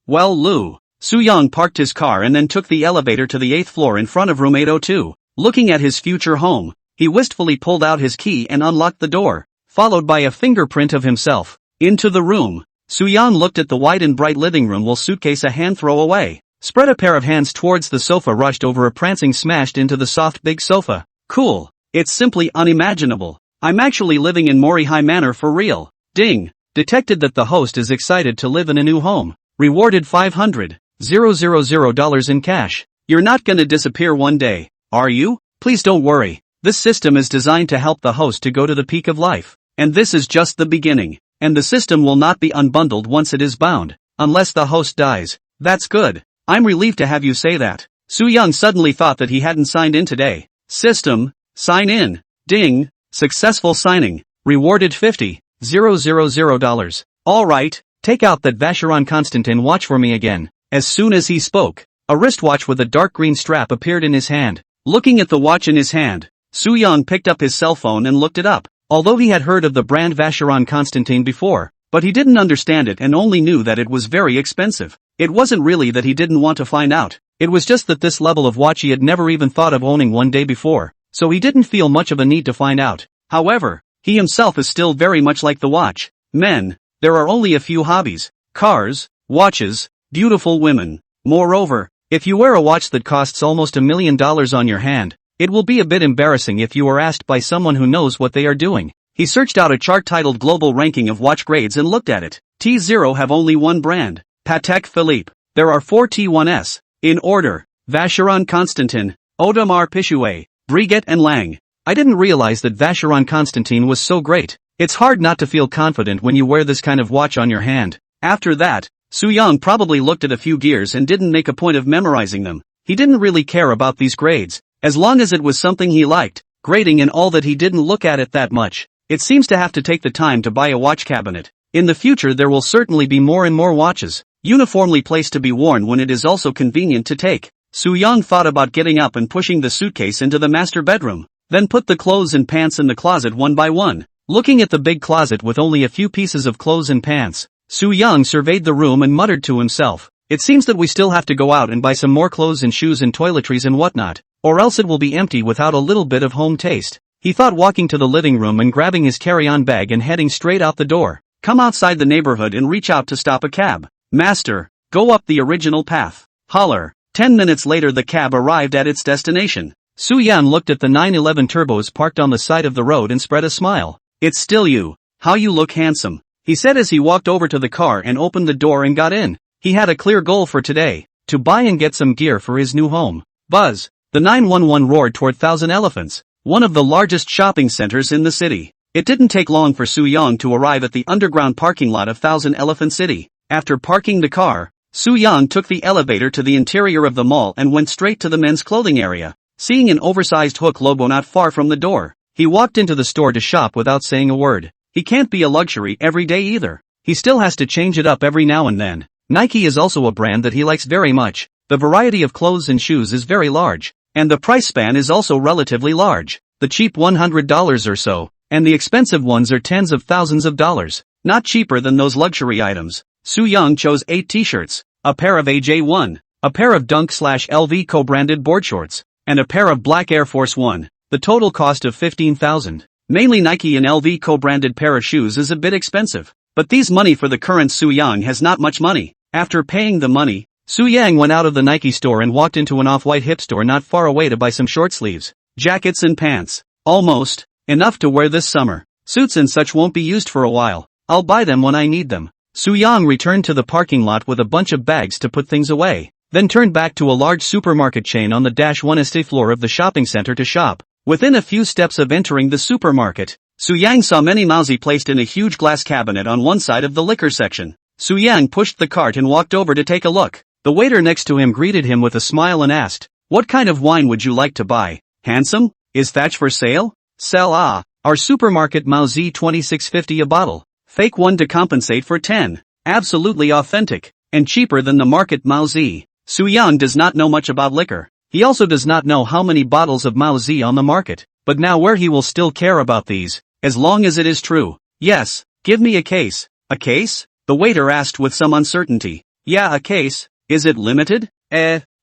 Speaker 1: Well, Lu. Su-young parked his car and then took the elevator to the 8th floor in front of room 802. Looking at his future home, he wistfully pulled out his key and unlocked the door, followed by a fingerprint of himself. Into the room. Su-young looked at the wide and bright living room while suitcase a hand throw away. Spread a pair of hands towards the sofa, rushed over a prancing, smashed into the soft big sofa. Cool. It's simply unimaginable. I'm actually living in Mori High Manor for real. Ding. Detected that the host is excited to live in a new home. Rewarded $500,000 in cash. You're not gonna disappear one day, are you? Please don't worry. This system is designed to help the host to go to the peak of life. And this is just the beginning. And the system will not be unbundled once it is bound. Unless the host dies. That's good. I'm relieved to have you say that. Su-young suddenly thought that he hadn't signed in today. System, sign in. Ding, successful signing. Rewarded $50,000. Alright, take out that Vacheron Constantin watch for me again. As soon as he spoke, a wristwatch with a dark green strap appeared in his hand. Looking at the watch in his hand, Su-young picked up his cell phone and looked it up. Although he had heard of the brand Vacheron Constantin before, but he didn't understand it and only knew that it was very expensive. It wasn't really that he didn't want to find out. It was just that this level of watch he had never even thought of owning one day before, so he didn't feel much of a need to find out. However, he himself is still very much like the watch. Men, there are only a few hobbies. Cars, watches, beautiful women. Moreover, if you wear a watch that costs almost $1 million on your hand, it will be a bit embarrassing if you are asked by someone who knows what they are doing. He searched out a chart titled Global Ranking of Watch Grades and looked at it. T0 have only one brand. Patek Philippe. There are 4 T1s. In order. Vacheron Constantin, Audemars Piguet, Breguet and Lang. I didn't realize that Vacheron Constantin was so great. It's hard not to feel confident when you wear this kind of watch on your hand. After that, Su-young probably looked at a few gears and didn't make a point of memorizing them. He didn't really care about these grades, as long as it was something he liked. Grading and all that, he didn't look at it that much. It seems to have to take the time to buy a watch cabinet. In the future there will certainly be more and more watches, uniformly placed to be worn when it is also convenient to take. Su-young thought about getting up and pushing the suitcase into the master bedroom, then put the clothes and pants in the closet one by one. Looking at the big closet with only a few pieces of clothes and pants, Su-young surveyed the room and muttered to himself, it seems that we still have to go out and buy some more clothes and shoes and toiletries and whatnot, or else it will be empty without a little bit of home taste. He thought, walking to the living room and grabbing his carry-on bag and heading straight out the door. Come outside the neighborhood and reach out to stop a cab. Master, go up the original path. Holler. 10 minutes later the cab arrived at its destination. Su-young looked at the 911 turbos parked on the side of the road and spread a smile. It's still you. How you look handsome, he said as he walked over to the car and opened the door and got in. He had a clear goal for today, to buy and get some gear for his new home. Buzz. The 911 roared toward Thousand Elephants, one of the largest shopping centers in the city. It didn't take long for Su-young to arrive at the underground parking lot of Thousand Elephant City. After parking the car, Su-young took the elevator to the interior of the mall and went straight to the men's clothing area. Seeing an oversized Hook logo not far from the door, he walked into the store to shop without saying a word. He can't be a luxury every day either. He still has to change it up every now and then. Nike is also a brand that he likes very much. The variety of clothes and shoes is very large, and the price span is also relatively large. The cheap $100 or so, and the expensive ones are tens of thousands of dollars. Not cheaper than those luxury items. Su Young chose 8 t-shirts, a pair of AJ1, a pair of Dunk/LV co-branded board shorts, and a pair of black Air Force One. The total cost of $15,000. Mainly Nike and LV co-branded pair of shoes is a bit expensive. But these money for the current Su Young has not much money. After paying the money, Su Yang went out of the Nike store and walked into an off-white hip store not far away to buy some short sleeves, jackets and pants. Almost enough to wear this summer. Suits and such won't be used for a while. I'll buy them when I need them. Su Yang returned to the parking lot with a bunch of bags to put things away, then turned back to a large supermarket chain on the -1 estate floor of the shopping center to shop. Within a few steps of entering the supermarket, Su Yang saw many Mauzi placed in a huge glass cabinet on one side of the liquor section. Su Yang pushed the cart and walked over to take a look. The waiter next to him greeted him with a smile and asked, "What kind of wine would you like to buy? Handsome? Is that for sale?" "Sell our supermarket Mauzi 26.50 a bottle. Fake one to compensate for 10. Absolutely authentic, and cheaper than the market Mauzi." Su Yang does not know much about liquor. He also does not know how many bottles of Mauzi on the market, but now where he will still care about these, as long as it is true. "Yes, give me a case." "A case?" the waiter asked with some uncertainty. "Yeah, a case. Is it limited?"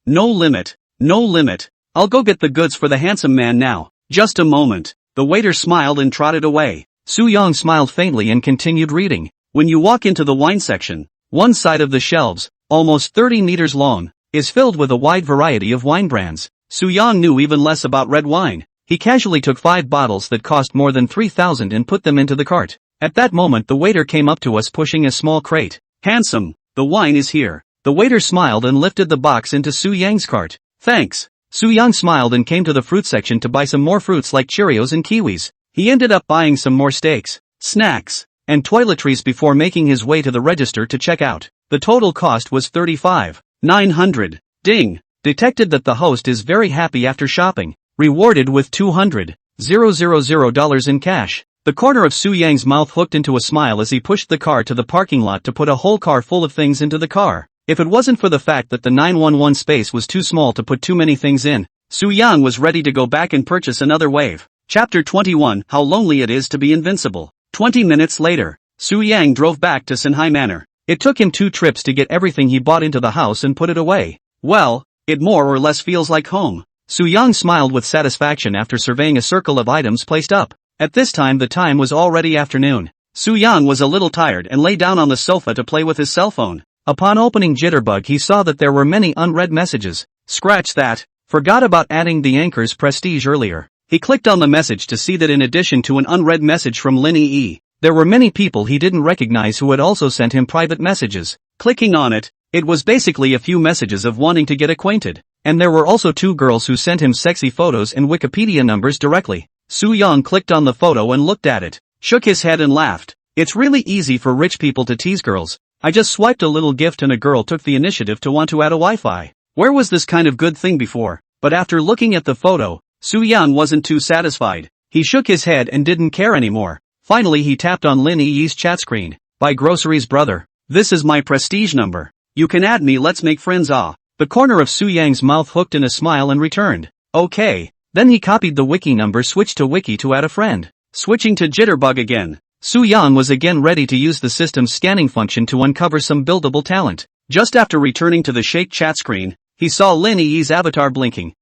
Speaker 1: No limit. No limit. I'll go get the goods for the handsome man now. Just a moment." The waiter smiled and trotted away. Su Yang smiled faintly and continued reading. When you walk into the wine section, one side of the shelves, almost 30 meters long, is filled with a wide variety of wine brands. Su Yang knew even less about red wine. He casually took 5 bottles that cost more than 3,000 and put them into the cart. At that moment the waiter came up to us pushing a small crate. "Handsome, the wine is here." The waiter smiled and lifted the box into Su Yang's cart. "Thanks." Su Yang smiled and came to the fruit section to buy some more fruits like Cheerios and kiwis. He ended up buying some more steaks, snacks, and toiletries before making his way to the register to check out. The total cost was $35,900. Ding! Detected that the host is very happy after shopping. Rewarded with $200,000 in cash. The corner of Su Yang's mouth hooked into a smile as he pushed the car to the parking lot to put a whole car full of things into the car. If it wasn't for the fact that the 911 space was too small to put too many things in, Su Yang was ready to go back and purchase another wave. Chapter 21: How Lonely It Is to Be Invincible. 20 minutes later, Su Yang drove back to Sinhai Manor. It took him 2 trips to get everything he bought into the house and put it away. Well, it more or less feels like home. Su Yang smiled with satisfaction after surveying a circle of items placed up. At this time the time was already afternoon. Su Yang was a little tired and lay down on the sofa to play with his cell phone. Upon opening Jitterbug he saw that there were many unread messages. Scratch that. Forgot about adding the anchor's prestige earlier. He clicked on the message to see that in addition to an unread message from Lin Yi, there were many people he didn't recognize who had also sent him private messages. Clicking on it, it was basically a few messages of wanting to get acquainted. And there were also 2 girls who sent him sexy photos and Wikipedia numbers directly. Su Yang clicked on the photo and looked at it, shook his head and laughed. It's really easy for rich people to tease girls. I just swiped a little gift and a girl took the initiative to want to add a Wi-Fi. Where was this kind of good thing before? But after looking at the photo, Su Yang wasn't too satisfied. He shook his head and didn't care anymore. Finally he tapped on Lin Yi's chat screen. "Buy groceries, brother. This is my prestige number. You can add me, let's make friends." The corner of Su Yang's mouth hooked in a smile and returned. "Okay." Then he copied the wiki number, switched to wiki to add a friend. Switching to Jitterbug again. Su Yang was again ready to use the system's scanning function to uncover some buildable talent. Just after returning to the shake chat screen, he saw Lin Yi's avatar blinking.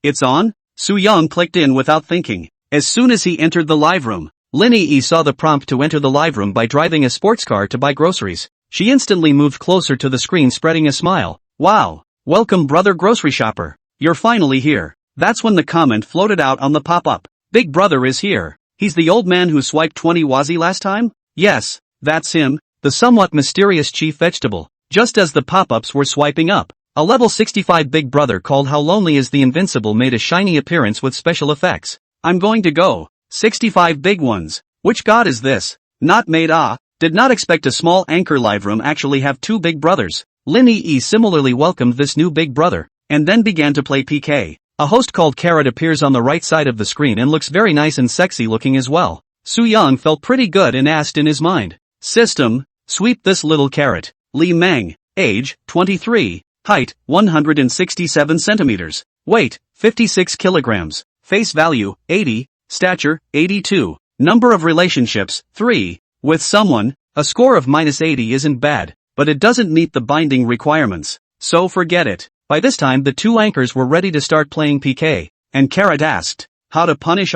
Speaker 1: It's on? Su Yang clicked in without thinking. As soon as he entered the live room, Lin Yi saw the prompt to enter the live room by driving a sports car to buy groceries. She instantly moved closer to the screen spreading a smile. "Wow! Welcome, brother grocery shopper. You're finally here." That's when the comment floated out on the pop-up. "Big brother is here. He's the old man who swiped 20 wazi last time?" "Yes, that's him, the somewhat mysterious chief vegetable." Just as the pop-ups were swiping up, a level 65 Big Brother called How Lonely Is the Invincible made a shiny appearance with special effects. "I'm going to go. 65 big ones. Which god is this? Not made Did not expect a small anchor live room actually have 2 big brothers." Lin Yi similarly welcomed this new big brother, and then began to play PK. A host called Carrot appears on the right side of the screen and looks very nice and sexy looking as well. Su Yang felt pretty good and asked in his mind. "System, sweep this little carrot." Li Meng, age, 23, height, 167 centimeters, weight, 56 kilograms, face value, 80, stature, 82. Number of relationships, 3. With someone, a score of -80 isn't bad, but it doesn't meet the binding requirements, so forget it. By this time the two anchors were ready to start playing PK, and Carrot asked, how to punish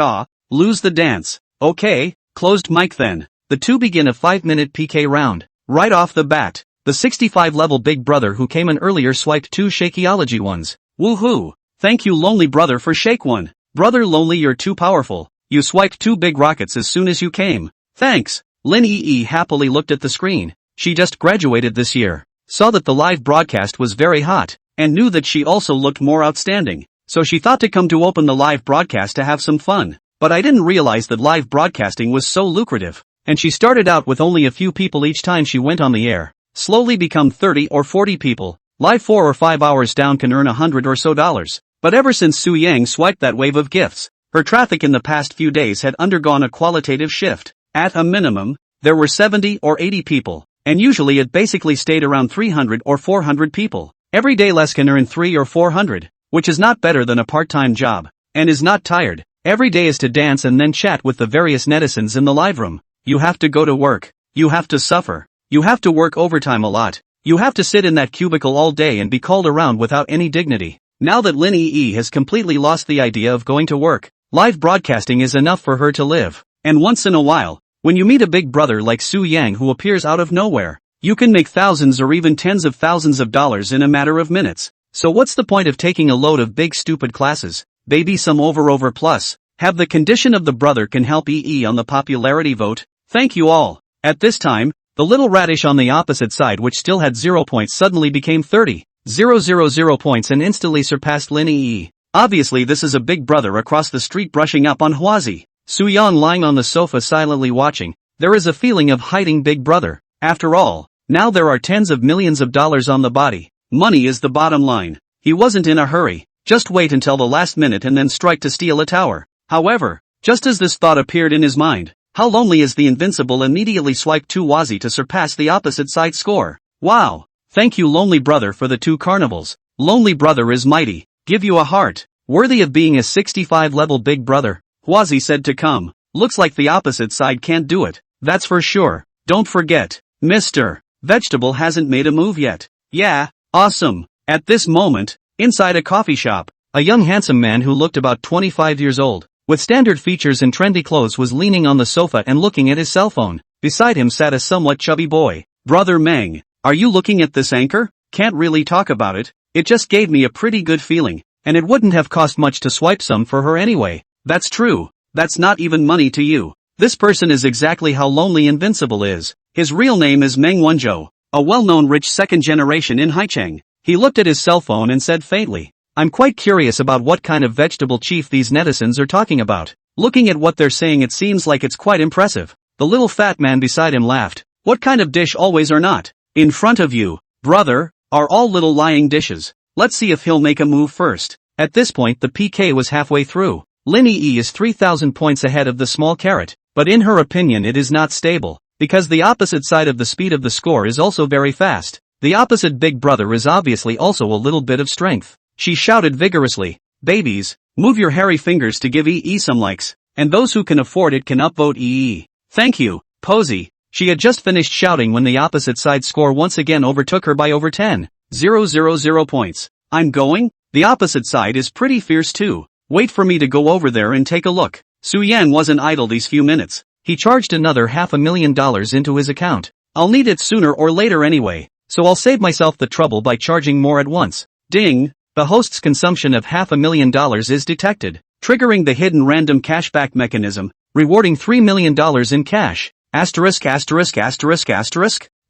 Speaker 1: lose the dance. Okay, closed mic then. The two begin a 5-minute PK round. Right off the bat, the 65-level big brother who came in earlier swiped 2 shakeology ones. Woohoo! Thank you lonely brother for shake 1. Brother lonely, you're too powerful. You swiped 2 big rockets as soon as you came. Thanks. Lin Yi happily looked at the screen. She just graduated this year, saw that the live broadcast was very hot, and knew that she also looked more outstanding. So she thought to come to open the live broadcast to have some fun. But I didn't realize that live broadcasting was so lucrative. And she started out with only a few people each time she went on the air. Slowly become 30 or 40 people. Live 4 or 5 hours down can earn $100 or so. But ever since Su Yang swiped that wave of gifts, her traffic in the past few days had undergone a qualitative shift. At a minimum, there were 70 or 80 people, and usually it basically stayed around 300 or 400 people. Every day less can earn 300 or 400, which is not better than a part-time job, and is not tired. Every day is to dance and then chat with the various netizens in the live room. You have to go to work. You have to suffer. You have to work overtime a lot. You have to sit in that cubicle all day and be called around without any dignity. Now that Lin Yi has completely lost the idea of going to work, live broadcasting is enough for her to live. And once in a while, when you meet a big brother like Su Yang who appears out of nowhere, you can make thousands or even tens of thousands of dollars in a matter of minutes. So what's the point of taking a load of big stupid classes? Baby some over plus. Have the condition of the brother can help on the popularity vote. Thank you all. At this time, the little radish on the opposite side which still had 0 points suddenly became 30,000 points and instantly surpassed Lin Yi. Obviously this is a big brother across the street brushing up on Hwazi. Su Yang lying on the sofa silently watching. There is a feeling of hiding big brother. After all, now there are tens of millions of dollars on the body. Money is the bottom line. He wasn't in a hurry. Just wait until the last minute and then strike to steal a tower. However, just as this thought appeared in his mind, how lonely is the invincible immediately swiped 2 Wazi to surpass the opposite side score. Wow. Thank you lonely brother for the 2 carnivals. Lonely brother is mighty. Give you a heart. Worthy of being a 65 level big brother. Hwazi said to come. Looks like the opposite side can't do it. That's for sure. Don't forget, Mr. Vegetable hasn't made a move yet. Yeah, awesome. At this moment, inside a coffee shop, a young handsome man who looked about 25 years old, with standard features and trendy clothes was leaning on the sofa and looking at his cell phone. Beside him sat a somewhat chubby boy. Brother Meng, are you looking at this anchor? Can't really talk about it. It just gave me a pretty good feeling, and it wouldn't have cost much to swipe some for her anyway. That's true. That's not even money to you. This person is exactly how lonely Invincible is. His real name is Meng Wenzhou, a well-known rich second generation in Haicheng. He looked at his cell phone and said faintly, I'm quite curious about what kind of vegetable chief these netizens are talking about. Looking at what they're saying it seems like it's quite impressive. The little fat man beside him laughed. What kind of dish always or not? In front of you, brother, are all little lying dishes. Let's see if he'll make a move first. At this point the PK was halfway through. Lin Yi is 3,000 points ahead of the small carrot, but in her opinion it is not stable, because the opposite side of the speed of the score is also very fast. The opposite big brother is obviously also a little bit of strength. She shouted vigorously, babies, move your hairy fingers to give EE some likes, and those who can afford it can upvote EE. Thank you, Posey. She had just finished shouting when the opposite side score once again overtook her by over 10,000 points. I'm going? The opposite side is pretty fierce too. Wait for me to go over there and take a look. Su Yan wasn't idle these few minutes. He charged another $500,000 into his account. I'll need it sooner or later anyway, so I'll save myself the trouble by charging more at once. Ding! The host's consumption of $500,000 is detected, triggering the hidden random cashback mechanism, rewarding $3 million in cash. Asterisk.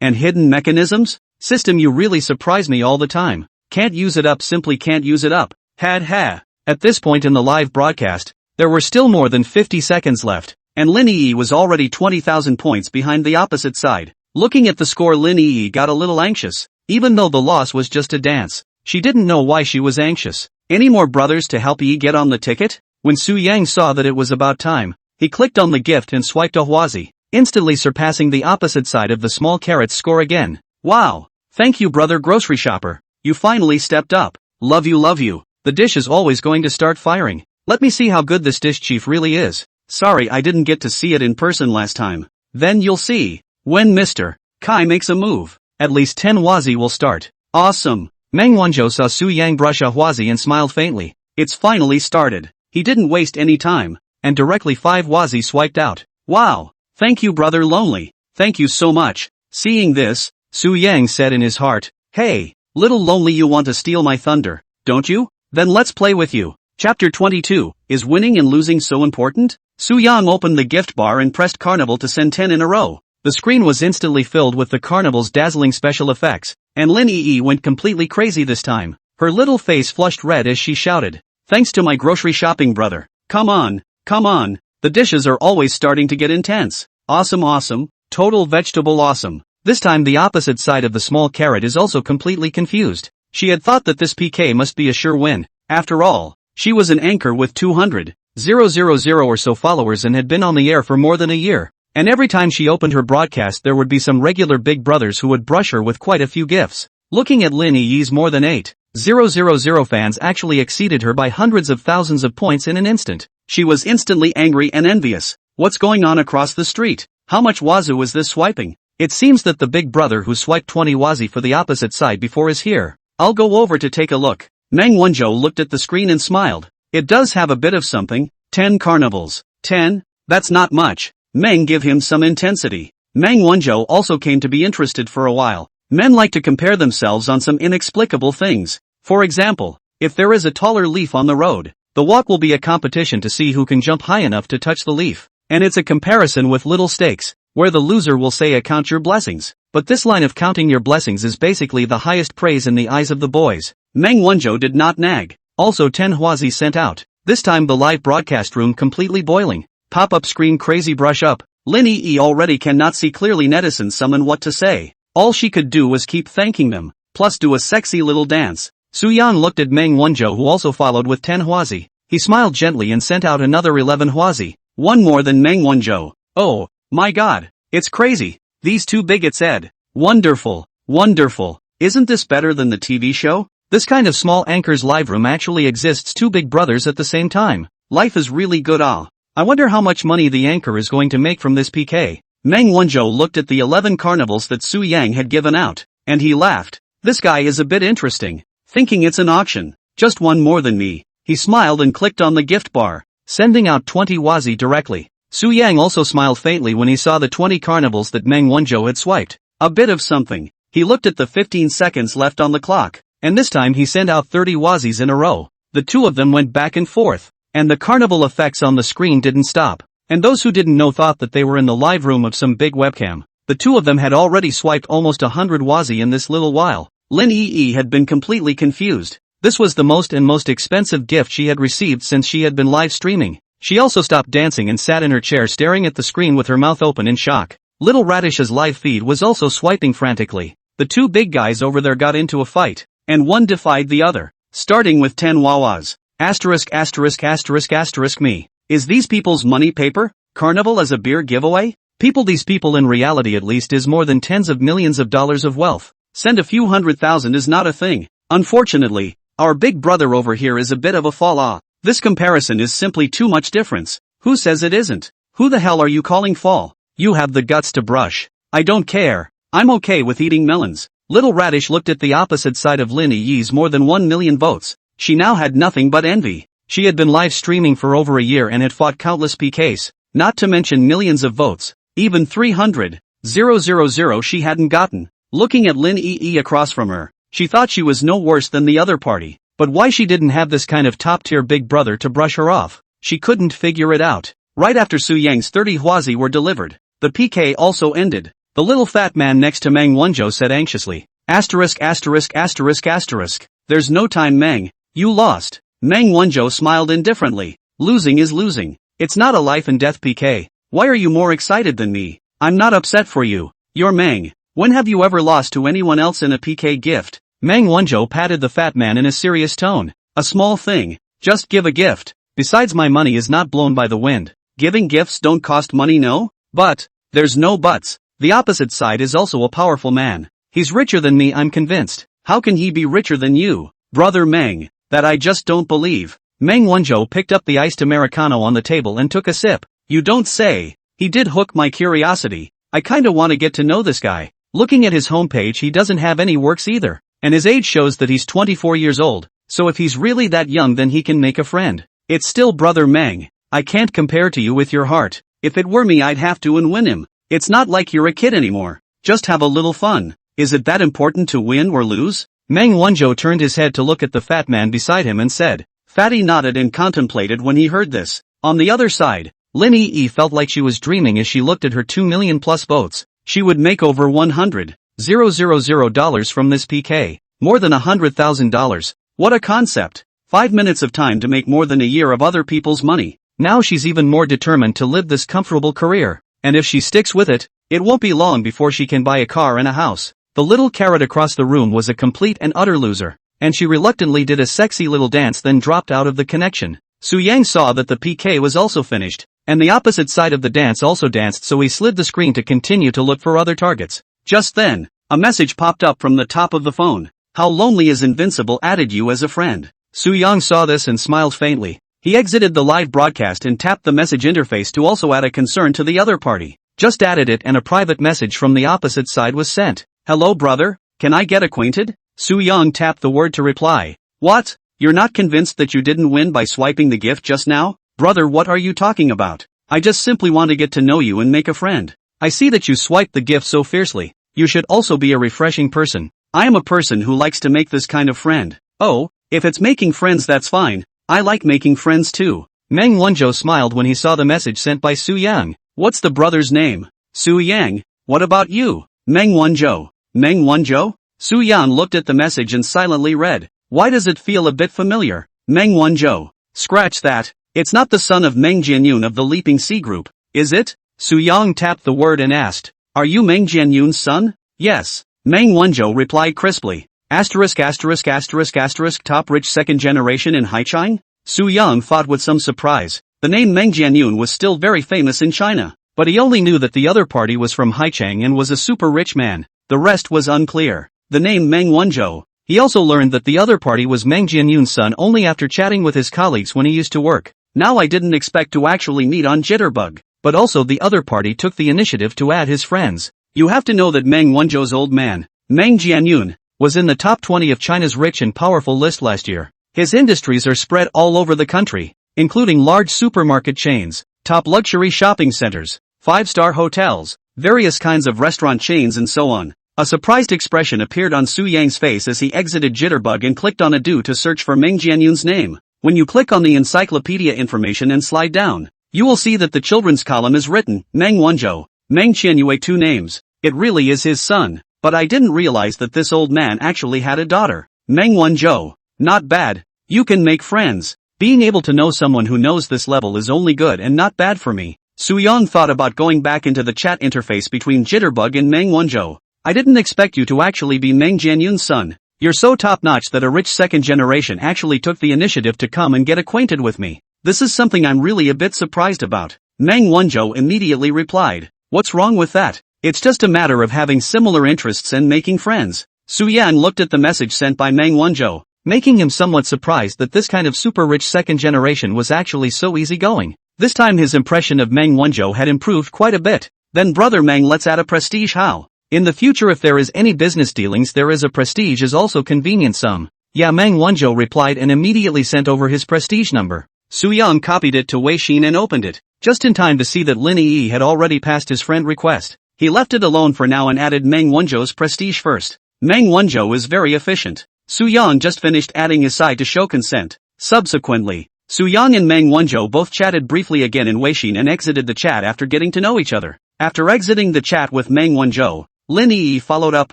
Speaker 1: And hidden mechanisms? System, you really surprise me all the time. Can't use it up, simply can't use it up. Ha. At this point in the live broadcast, there were still more than 50 seconds left, and Lin Yi was already 20,000 points behind the opposite side. Looking at the score, Lin Yi got a little anxious. Even though the loss was just a dance, she didn't know why she was anxious. Any more brothers to help Yi get on the ticket? When Su Yang saw that it was about time, he clicked on the gift and swiped a Hwazi, instantly surpassing the opposite side of the small carrot's score again. Wow! Thank you, brother grocery shopper. You finally stepped up. Love you. The dish is always going to start firing. Let me see how good this dish chief really is. Sorry I didn't get to see it in person last time. Then you'll see. When Mr. Kai makes a move, at least 10 Huazi will start. Awesome. Meng Wanzhou saw Su Yang brush a Huazi and smiled faintly. It's finally started. He didn't waste any time, and directly 5 Huazi swiped out. Wow. Thank you brother Lonely. Thank you so much. Seeing this, Su Yang said in his heart, hey, little Lonely, you want to steal my thunder, don't you? Then let's play with you. Chapter 22, Is winning and losing so important? Su Yang opened the gift bar and pressed Carnival to send 10 in a row. The screen was instantly filled with the Carnival's dazzling special effects, and Lin Yi went completely crazy this time. Her little face flushed red as she shouted, thanks to my grocery shopping brother. Come on, come on, the dishes are always starting to get intense. Awesome awesome, total vegetable awesome. This time the opposite side of the small carrot is also completely confused. She had thought that this PK must be a sure win. After all, she was an anchor with 200,000 or so followers and had been on the air for more than a year. And every time she opened her broadcast there would be some regular big brothers who would brush her with quite a few gifts. Looking at Lin Yi's more than 8,000 fans actually exceeded her by hundreds of thousands of points in an instant. She was instantly angry and envious. What's going on across the street? How much wazoo is this swiping? It seems that the big brother who swiped 20 wazi for the opposite side before is here. I'll go over to take a look. Meng Wanzhou looked at the screen and smiled. It does have a bit of something. 10 carnivals. 10? That's not much. Meng give him some intensity. Meng Wanzhou also came to be interested for a while. Men like to compare themselves on some inexplicable things. For example, if there is a taller leaf on the road, the walk will be a competition to see who can jump high enough to touch the leaf. And it's a comparison with little stakes, where the loser will say count your blessings. But this line of counting your blessings is basically the highest praise in the eyes of the boys. Meng Wanzhou did not nag. Also 10 Huazi sent out. This time the live broadcast room completely boiling. Pop-up screen crazy brush up. Lin Yi already cannot see clearly netizens summon what to say. All she could do was keep thanking them, plus do a sexy little dance. Su Yang looked at Meng Wanzhou who also followed with 10 Huazi. He smiled gently and sent out another 11 Huazi. One more than Meng Wanzhou. Oh, my god. It's crazy. These two bigots said. Wonderful. Wonderful. Isn't this better than the TV show? This kind of small anchor's live room actually exists, 2 big brothers at the same time. Life is really good. I wonder how much money the anchor is going to make from this PK. Meng Wanzhou looked at the 11 carnivals that Su Yang had given out, and he laughed. This guy is a bit interesting. Thinking it's an auction. Just one more than me. He smiled and clicked on the gift bar, sending out 20 Huazi directly. Su Yang also smiled faintly when he saw the 20 carnivals that Meng Wanzhou had swiped. A bit of something. He looked at the 15 seconds left on the clock, and this time he sent out 30 Huazis in a row. The two of them went back and forth, and the carnival effects on the screen didn't stop. And those who didn't know thought that they were in the live room of some big webcam. The two of them had already swiped almost 100 Huazi in this little while. Lin Yi had been completely confused. This was the most expensive gift she had received since she had been live streaming. She also stopped dancing and sat in her chair staring at the screen with her mouth open in shock. Little Radish's live feed was also swiping frantically. The two big guys over there got into a fight, and one defied the other. Starting with 10 Wawas. ****** me. Is these people's money paper? Carnival as a beer giveaway? These people in reality at least is more than tens of millions of dollars of wealth. Send a few 100,000 is not a thing. Unfortunately, our big brother over here is a bit of a fall. This comparison is simply too much difference. Who says it isn't? Who the hell are you calling fall? You have the guts to brush. I don't care. I'm okay with eating melons. Little Radish looked at the opposite side of Lin Yi's more than 1 million votes. She now had nothing but envy. She had been live streaming for over a year and had fought countless PKs, not to mention millions of votes. Even 300,000 she hadn't gotten. Looking at Lin Yi across from her, she thought she was no worse than the other party. But why she didn't have this kind of top-tier big brother to brush her off? She couldn't figure it out. Right after Su Yang's 30 Huazi were delivered, the PK also ended. The little fat man next to Meng Wanzhou said anxiously, *********. There's no time, Meng. You lost. Meng Wanzhou smiled indifferently. Losing is losing. It's not a life and death PK. Why are you more excited than me? I'm not upset for you. You're Meng. When have you ever lost to anyone else in a PK gift? Meng Wanzhou patted the fat man in a serious tone. A small thing. Just give a gift. Besides, my money is not blown by the wind. Giving gifts don't cost money, no? But, there's no buts. The opposite side is also a powerful man. He's richer than me, I'm convinced. How can he be richer than you, brother Meng? That I just don't believe. Meng Wanzhou picked up the iced Americano on the table and took a sip. You don't say. He did hook my curiosity. I kinda wanna get to know this guy. Looking at his homepage, he doesn't have any works either. And his age shows that he's 24 years old. So if he's really that young, then he can make a friend. It's still brother Meng. I can't compare to you with your heart. If it were me, I'd have to and win him. It's not like you're a kid anymore. Just have a little fun. Is it that important to win or lose? Meng Wanzhou turned his head to look at the fat man beside him and said. Fatty nodded and contemplated when he heard this. On the other side, Lin Yi felt like she was dreaming as she looked at her 2 million plus votes. She would make over $100,000 from this PK. More than $100,000. What a concept. 5 minutes of time to make more than a year of other people's money. Now she's even more determined to live this comfortable career. And if she sticks with it, it won't be long before she can buy a car and a house. The little carrot across the room was a complete and utter loser, and she reluctantly did a sexy little dance, then dropped out of the connection. Su Yang saw that the PK was also finished, and the opposite side of the dance also danced, so he slid the screen to continue to look for other targets. Just then, a message popped up from the top of the phone. How lonely is Invincible added you as a friend. Su Yang saw this and smiled faintly. He exited the live broadcast and tapped the message interface to also add a concern to the other party. Just added it and a private message from the opposite side was sent. Hello brother, can I get acquainted? Su Yang tapped the word to reply. What? You're not convinced that you didn't win by swiping the gift just now? Brother, what are you talking about? I just simply want to get to know you and make a friend. I see that you swiped the gift so fiercely. You should also be a refreshing person. I am a person who likes to make this kind of friend. Oh, if it's making friends, that's fine. I like making friends too. Meng Wanzhou smiled when he saw the message sent by Su Yang. What's the brother's name? Su Yang. What about you? Meng Wanzhou. Meng Wanzhou? Su Yan looked at the message and silently read. Why does it feel a bit familiar? Meng Wanzhou. Scratch that. It's not the son of Meng Jianyun of the Leaping Sea Group, is it? Su Yang tapped the word and asked. Are you Meng Jianyun's son? Yes. Meng Wanzhou replied crisply. Asterisk asterisk asterisk asterisk top rich second generation in Haichang? Su Yang thought with some surprise. The name Meng Jianyun was still very famous in China, but he only knew that the other party was from Haichang and was a super rich man. The rest was unclear. The name Meng Wanzhou. He also learned that the other party was Meng Jianyun's son only after chatting with his colleagues when he used to work. Now I didn't expect to actually meet on Jitterbug, but also the other party took the initiative to add his friends. You have to know that Meng Wanzhou's old man, Meng Jianyun, was in the top 20 of China's rich and powerful list last year. His industries are spread all over the country, including large supermarket chains, top luxury shopping centers, 5-star hotels, various kinds of restaurant chains and so on. A surprised expression appeared on Su Yang's face as he exited Jitterbug and clicked on a do to search for Meng Jianyun's name. When you click on the encyclopedia information and slide down, you will see that the children's column is written, Meng Wanzhou, Meng Qianyue, 2 names. It really is his son, but I didn't realize that this old man actually had a daughter. Meng Wanzhou. Not bad. You can make friends. Being able to know someone who knows this level is only good and not bad for me. Su Yang thought about going back into the chat interface between Jitterbug and Meng Wanzhou. I didn't expect you to actually be Meng Jianyun's son. You're so top-notch that a rich second generation actually took the initiative to come and get acquainted with me. This is something I'm really a bit surprised about. Meng Wanzhou immediately replied. What's wrong with that? It's just a matter of having similar interests and making friends. Su Yan looked at the message sent by Meng Wanzhou, making him somewhat surprised that this kind of super-rich second generation was actually so easygoing. This time his impression of Meng Wanzhou had improved quite a bit. Then brother Meng, let's add a prestige. How? In the future, if there is any business dealings, there is a prestige is also convenient sum. Yeah, Meng Wanzhou replied and immediately sent over his prestige number. Su Yang copied it to Weixin and opened it, just in time to see that Lin Yi had already passed his friend request. He left it alone for now and added Meng Wanzhou's prestige first. Meng Wanzhou is very efficient. Su Yang just finished adding his side to show consent. Subsequently, Su Yang and Meng Wanzhou both chatted briefly again in Weixin and exited the chat after getting to know each other. After exiting the chat with Meng Wanzhou, Lin Yi followed up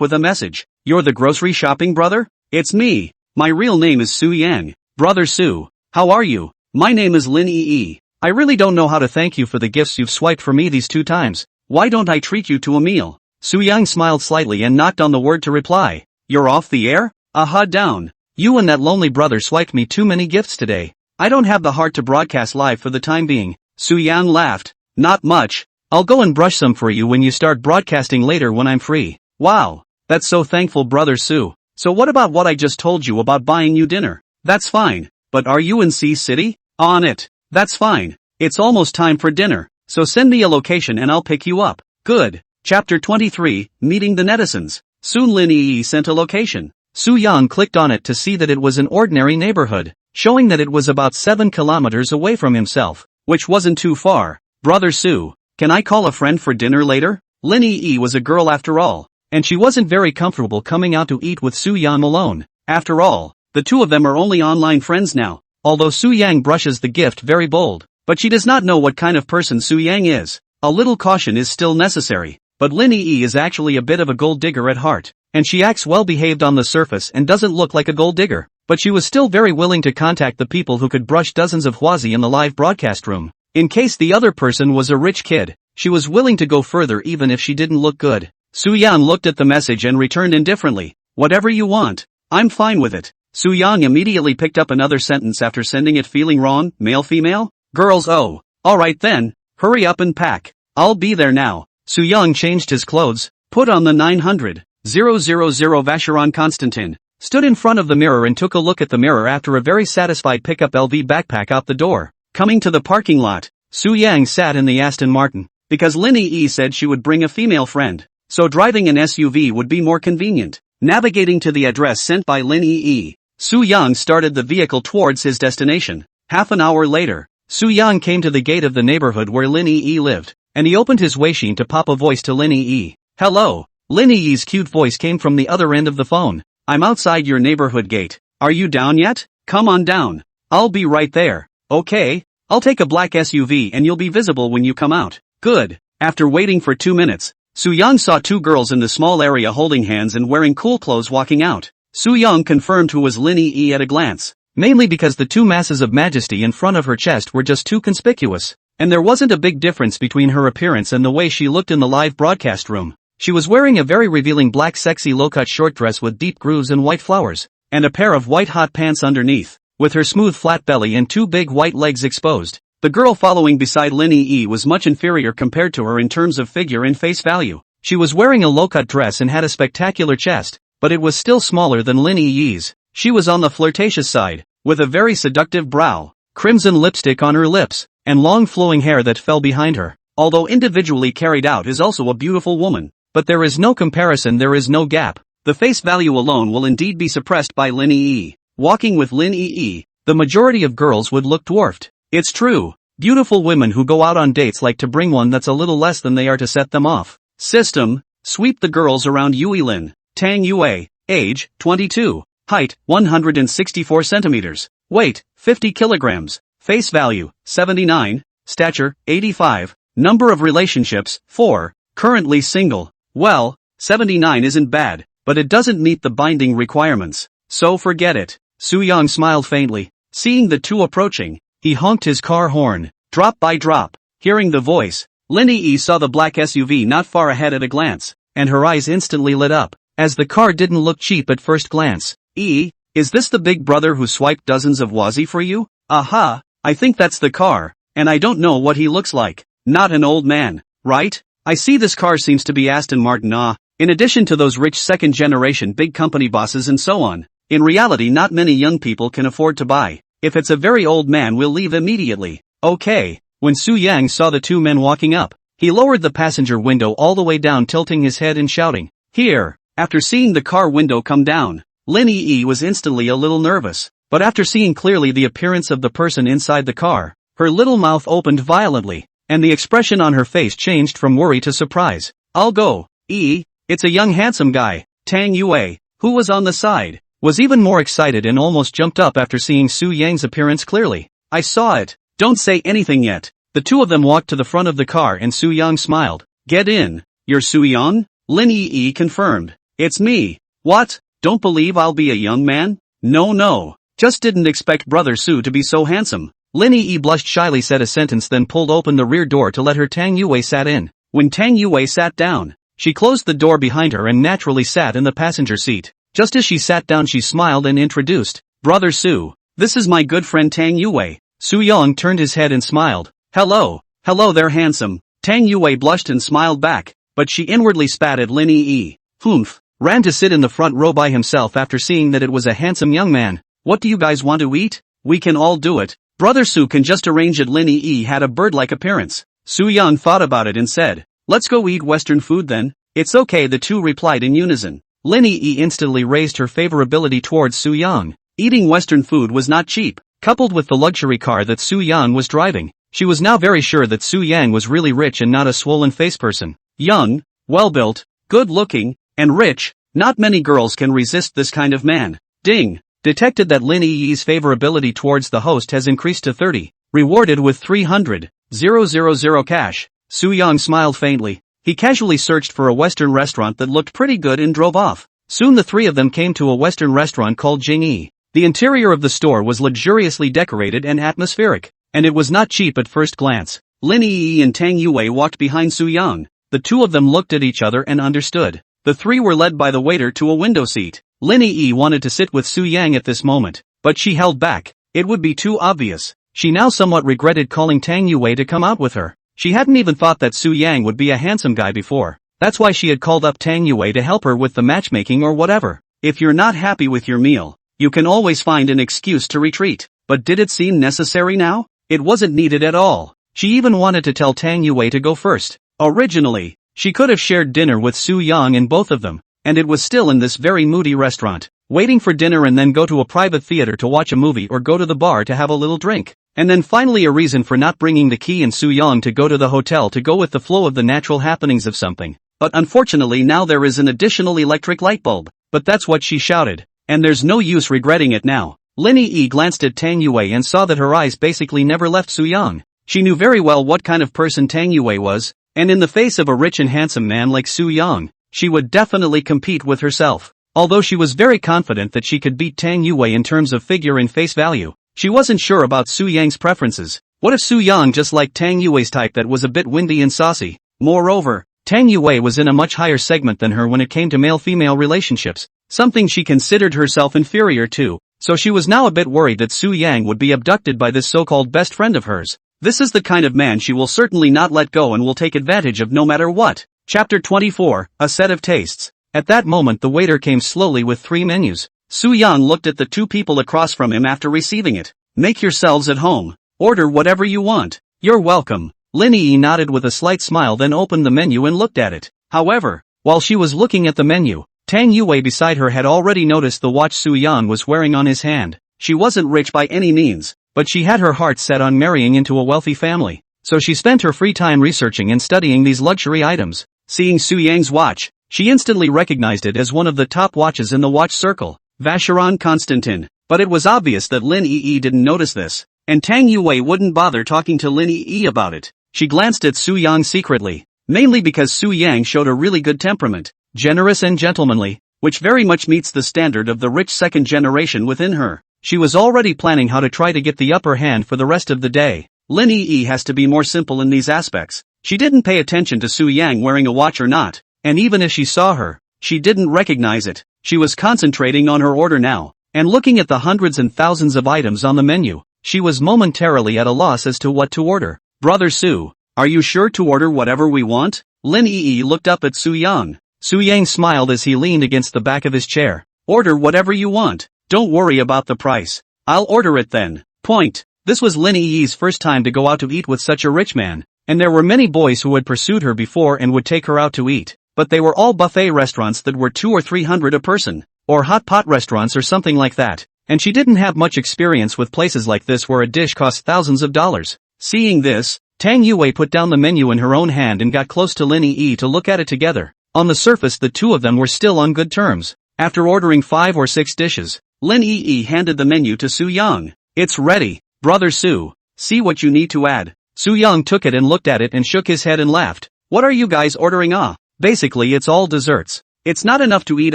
Speaker 1: with a message. You're the grocery shopping brother? It's me. My real name is Su Yang. Brother Su, how are you? My name is Lin Yi. I really don't know how to thank you for the gifts you've swiped for me these 2 times. Why don't I treat you to a meal? Su Yang smiled slightly and knocked on the word to reply. You're off the air? Aha, down. You and that lonely brother swiped me too many gifts today. I don't have the heart to broadcast live for the time being. Su Yang laughed. Not much. I'll go and brush some for you when you start broadcasting later when I'm free. Wow. That's so thankful, brother Su. So what about what I just told you about buying you dinner? That's fine. But are you in C City? On it. That's fine. It's almost time for dinner. so send me a location and I'll pick you up. Good. Chapter 23, Meeting the Netizens. Soon Lin Yi sent a location. Su Yang clicked on it to see that it was an ordinary neighborhood, showing that it was about 7 kilometers away from himself, which wasn't too far. Brother Su, can I call a friend for dinner later? Lin Yi was a girl after all, and she wasn't very comfortable coming out to eat with Su Yang alone. After all, the two of them are only online friends now. Although Su Yang brushes the gift very bold, but she does not know what kind of person Su Yang is. A little caution is still necessary, but Lin Yi is actually a bit of a gold digger at heart, and she acts well behaved on the surface and doesn't look like a gold digger, but she was still very willing to contact the people who could brush dozens of huazi in the live broadcast room. In case the other person was a rich kid, she was willing to go further even if she didn't look good. Su Yang looked at the message and returned indifferently. Whatever you want. I'm fine with it. Su Yang immediately picked up another sentence after sending it feeling wrong. Male-female? Girls. Oh. Alright then. Hurry up and pack. I'll be there now. Su Yang changed his clothes, put on the 900,000 Vacheron Constantin, stood in front of the mirror and took a look at the mirror after a very satisfied pick up LV backpack out the door. Coming to the parking lot, Su Yang sat in the Aston Martin, because Lin Yi said she would bring a female friend, so driving an SUV would be more convenient. Navigating to the address sent by Lin Yi, Su Yang started the vehicle towards his destination. Half an hour later, Su Yang came to the gate of the neighborhood where Lin Yi lived, and he opened his Weixin to pop a voice to Lin Yi. Hello. Lin Yi's cute voice came from the other end of the phone. I'm outside your neighborhood gate. Are you down yet? Come on down. I'll be right there. Okay. I'll take a black SUV and you'll be visible when you come out. Good. After waiting for 2 minutes, Su Yang saw two girls in the small area holding hands and wearing cool clothes walking out. Su Yang confirmed who was Lin Yi at a glance, mainly because the two masses of majesty in front of her chest were just too conspicuous, and there wasn't a big difference between her appearance and the way she looked in the live broadcast room. She was wearing a very revealing black sexy low-cut short dress with deep grooves and white flowers, and a pair of white hot pants underneath, with her smooth flat belly and two big white legs exposed. The girl following beside Lin Yi was much inferior compared to her in terms of figure and face value. She was wearing a low-cut dress and had a spectacular chest, but it was still smaller than Lin Yi's. She was on the flirtatious side, with a very seductive brow, crimson lipstick on her lips, and long flowing hair that fell behind her. Although individually carried out is also a beautiful woman, but there is no comparison, there is no gap. The face value alone will indeed be suppressed by Lin Yi. Walking with Lin Yi, the majority of girls would look dwarfed. It's true. Beautiful women who go out on dates like to bring one that's a little less than they are to set them off. System. Sweep the girls around Yuilin. Tang Yue. Age, 22. Height, 164 centimeters. Weight, 50 kilograms. Face value, 79. Stature, 85. Number of relationships, 4. Currently single. Well, 79 isn't bad, but it doesn't meet the binding requirements. So forget it. Su Yang smiled faintly. Seeing the two approaching, he honked his car horn, drop by drop. Hearing the voice, Lin Yi saw the black SUV not far ahead at a glance, and her eyes instantly lit up, as the car didn't look cheap at first glance. Is this the big brother who swiped dozens of wazi for you? Aha, I think that's the car, and I don't know what he looks like. Not an old man, right? I see this car seems to be Aston Martin. In addition to those rich second-generation big company bosses and so on, in reality not many young people can afford to buy. If it's a very old man we'll leave immediately. Okay. When Su Yang saw the two men walking up, he lowered the passenger window all the way down, tilting his head and shouting, "Here!" After seeing the car window come down, Lin Yi was instantly a little nervous, but after seeing clearly the appearance of the person inside the car, her little mouth opened violently, and the expression on her face changed from worry to surprise. "I'll go, it's a young handsome guy." Tang Yue, who was on the side, was even more excited and almost jumped up after seeing Su Yang's appearance clearly. "I saw it. Don't say anything yet." The two of them walked to the front of the car and Su Yang smiled. "Get in. You're Su Yang?" Lin Yi confirmed. "It's me." "What? Don't believe I'll be a young man?" No. Just didn't expect brother Su to be so handsome." Lin Yi blushed shyly, said a sentence, then pulled open the rear door to let her Tang Yue sat in. When Tang Yue sat down, she closed the door behind her and naturally sat in the passenger seat. Just as she sat down she smiled and introduced, "Brother Su, this is my good friend Tang Yue." Su Yang turned his head and smiled. Hello there handsome." Tang Yue blushed and smiled back, but she inwardly spat at Lin Yi. Humph. Ran to sit in the front row by himself after seeing that it was a handsome young man. "What do you guys want to eat? We can all do it." Brother Su can just arrange it. Lin Yi had a bird-like appearance, Su Yang thought about it and said, "Let's go eat Western food then." "It's okay," the two replied in unison. Lin Yi instantly raised her favorability towards Su Yang. Eating Western food was not cheap. Coupled with the luxury car that Su Yang was driving, she was now very sure that Su Yang was really rich and not a swollen-faced person. Young, well-built, good-looking, and rich, not many girls can resist this kind of man. Ding! Detected that Lin Yi's favorability towards the host has increased to 30, rewarded with 300,000 cash. Su Yang smiled faintly. He casually searched for a Western restaurant that looked pretty good and drove off. Soon the three of them came to a Western restaurant called Jingyi. The interior of the store was luxuriously decorated and atmospheric, and it was not cheap at first glance. Lin Yi and Tang Yue walked behind Su Yang. The two of them looked at each other and understood. The three were led by the waiter to a window seat. Lin Yi wanted to sit with Su Yang at this moment, but she held back. It would be too obvious. She now somewhat regretted calling Tang Yue to come out with her. She hadn't even thought that Su Yang would be a handsome guy before. That's why she had called up Tang Yue to help her with the matchmaking or whatever. If you're not happy with your meal, you can always find an excuse to retreat. But did it seem necessary now? It wasn't needed at all. She even wanted to tell Tang Yue to go first. Originally, she could have shared dinner with Su Yang and both of them, and it was still in this very moody restaurant, waiting for dinner and then go to a private theater to watch a movie or go to the bar to have a little drink. And then finally a reason for not bringing the key and Su Yang to go to the hotel to go with the flow of the natural happenings of something. But unfortunately now there is an additional electric light bulb. But that's what she shouted. And there's no use regretting it now. Lin Yi glanced at Tang Yue and saw that her eyes basically never left Su Yang. She knew very well what kind of person Tang Yue was, and in the face of a rich and handsome man like Su Yang, she would definitely compete with herself. Although she was very confident that she could beat Tang Yue in terms of figure and face value, she wasn't sure about Su Yang's preferences. What if Su Yang just liked Tang Yue's type that was a bit windy and saucy? Moreover, Tang Yue was in a much higher segment than her when it came to male-female relationships, something she considered herself inferior to, so she was now a bit worried that Su Yang would be abducted by this so-called best friend of hers. This is the kind of man she will certainly not let go and will take advantage of no matter what. Chapter 24, A Set of Tastes. At that moment the waiter came slowly with 3 menus. Su Yang looked at the 2 people across from him after receiving it. "Make yourselves at home. Order whatever you want. You're welcome." Lin Yi nodded with a slight smile, then opened the menu and looked at it. However, while she was looking at the menu, Tang Yue beside her had already noticed the watch Su Yang was wearing on his hand. She wasn't rich by any means, but she had her heart set on marrying into a wealthy family, so she spent her free time researching and studying these luxury items. Seeing Su Yang's watch, she instantly recognized it as one of the top watches in the watch circle, Vacheron Constantin. But it was obvious that Lin Yi didn't notice this, and Tang Yue wouldn't bother talking to Lin Yi about it. She glanced at Su Yang secretly, mainly because Su Yang showed a really good temperament, generous and gentlemanly, which very much meets the standard of the rich second generation within her. She was already planning how to try to get the upper hand for the rest of the day. Lin Yi has to be more simple in these aspects. She didn't pay attention to Su Yang wearing a watch or not, and even if she saw her, she didn't recognize it. She was concentrating on her order now, and looking at the hundreds and thousands of items on the menu, she was momentarily at a loss as to what to order. "Brother Su, are you sure to order whatever we want?" Lin Yi looked up at Su Yang. Su Yang smiled as he leaned against the back of his chair. "Order whatever you want. Don't worry about the price. I'll order it then." Point. This was Lin Yi's first time to go out to eat with such a rich man, and there were many boys who had pursued her before and would take her out to eat, but they were all buffet restaurants that were 200 or 300 a person, or hot pot restaurants or something like that, and she didn't have much experience with places like this where a dish cost thousands of dollars. Seeing this, Tang Yue put down the menu in her own hand and got close to Lin Yi to look at it together. On the surface the two of them were still on good terms. After ordering 5 or 6 dishes, Lin Yi handed the menu to Su Yang. "It's ready, Brother Su. See what you need to add." Su Yang took it and looked at it and shook his head and laughed. "What are you guys ordering? Basically it's all desserts. It's not enough to eat.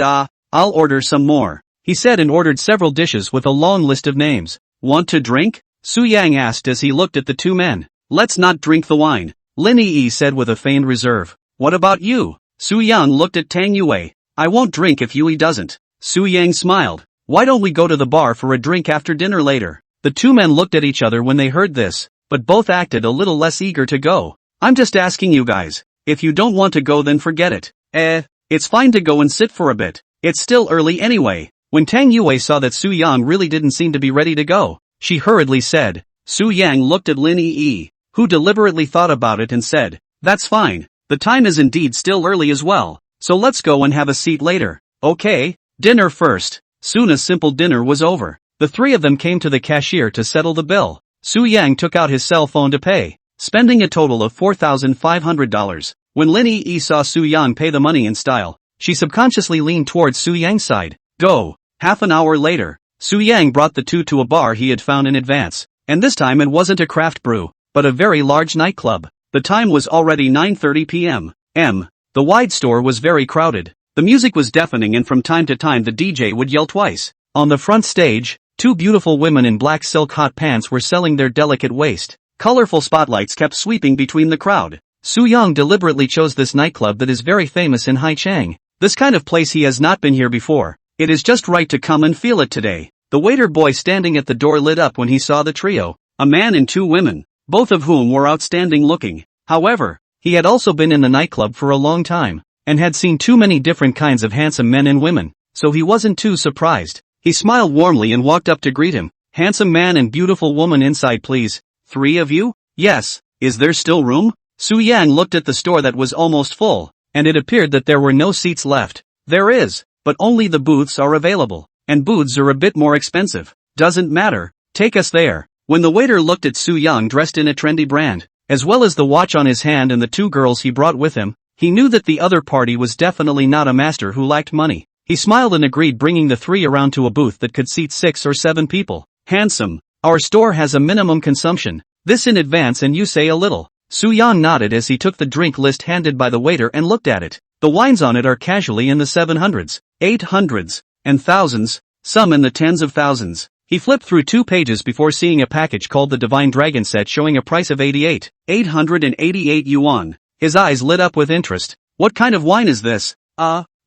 Speaker 1: I'll order some more," he said, and ordered several dishes with a long list of names. "Want to drink?" Su Yang asked as he looked at the 2 men. "Let's not drink the wine," Lin Yi said with a feigned reserve. "What about you?" Su Yang looked at Tang Yue. "I won't drink if Yui doesn't." Su Yang smiled. "Why don't we go to the bar for a drink after dinner later?" The 2 men looked at each other when they heard this, but both acted a little less eager to go. "I'm just asking you guys. If you don't want to go then forget it." It's fine to go and sit for a bit. It's still early anyway." When Tang Yue saw that Su Yang really didn't seem to be ready to go, she hurriedly said. Su Yang looked at Lin Yi, who deliberately thought about it and said, "That's fine, the time is indeed still early as well, so let's go and have a seat later." "Okay, dinner first." Soon a simple dinner was over. The three of them came to the cashier to settle the bill. Su Yang took out his cell phone to pay, spending a total of $4,500. When Lin Yi saw Su Yang pay the money in style, she subconsciously leaned towards Su Yang's side. Go. Half an hour later, Su Yang brought the two to a bar he had found in advance, and this time it wasn't a craft brew, but a very large nightclub. The time was already 9:30 p.m. The wide store was very crowded. The music was deafening and from time to time the DJ would yell twice. On the front stage, two beautiful women in black silk hot pants were selling their delicate waist. Colorful spotlights kept sweeping between the crowd. Su Yang deliberately chose this nightclub that is very famous in Haichang. This kind of place he has not been here before. It is just right to come and feel it today. The waiter boy standing at the door lit up when he saw the trio, a man and two women, both of whom were outstanding looking. However, he had also been in the nightclub for a long time, and had seen too many different kinds of handsome men and women, so he wasn't too surprised. He smiled warmly and walked up to greet him. "Handsome man and beautiful woman inside please. 3 of you? Yes. Is there still room?" Su Yang looked at the store that was almost full, and it appeared that there were no seats left. "There is, but only the booths are available, and booths are a bit more expensive." "Doesn't matter, take us there." When the waiter looked at Su Yang dressed in a trendy brand, as well as the watch on his hand and the two girls he brought with him, he knew that the other party was definitely not a master who lacked money. He smiled and agreed, bringing the three around to a booth that could seat 6 or 7 people. "Handsome, our store has a minimum consumption. This in advance and you say a little." Su Yang nodded as he took the drink list handed by the waiter and looked at it. The wines on it are casually in the 700s, 800s, and thousands, some in the tens of thousands. He flipped through 2 pages before seeing a package called the Divine Dragon set showing a price of 888 yuan. His eyes lit up with interest. "What kind of wine is this?"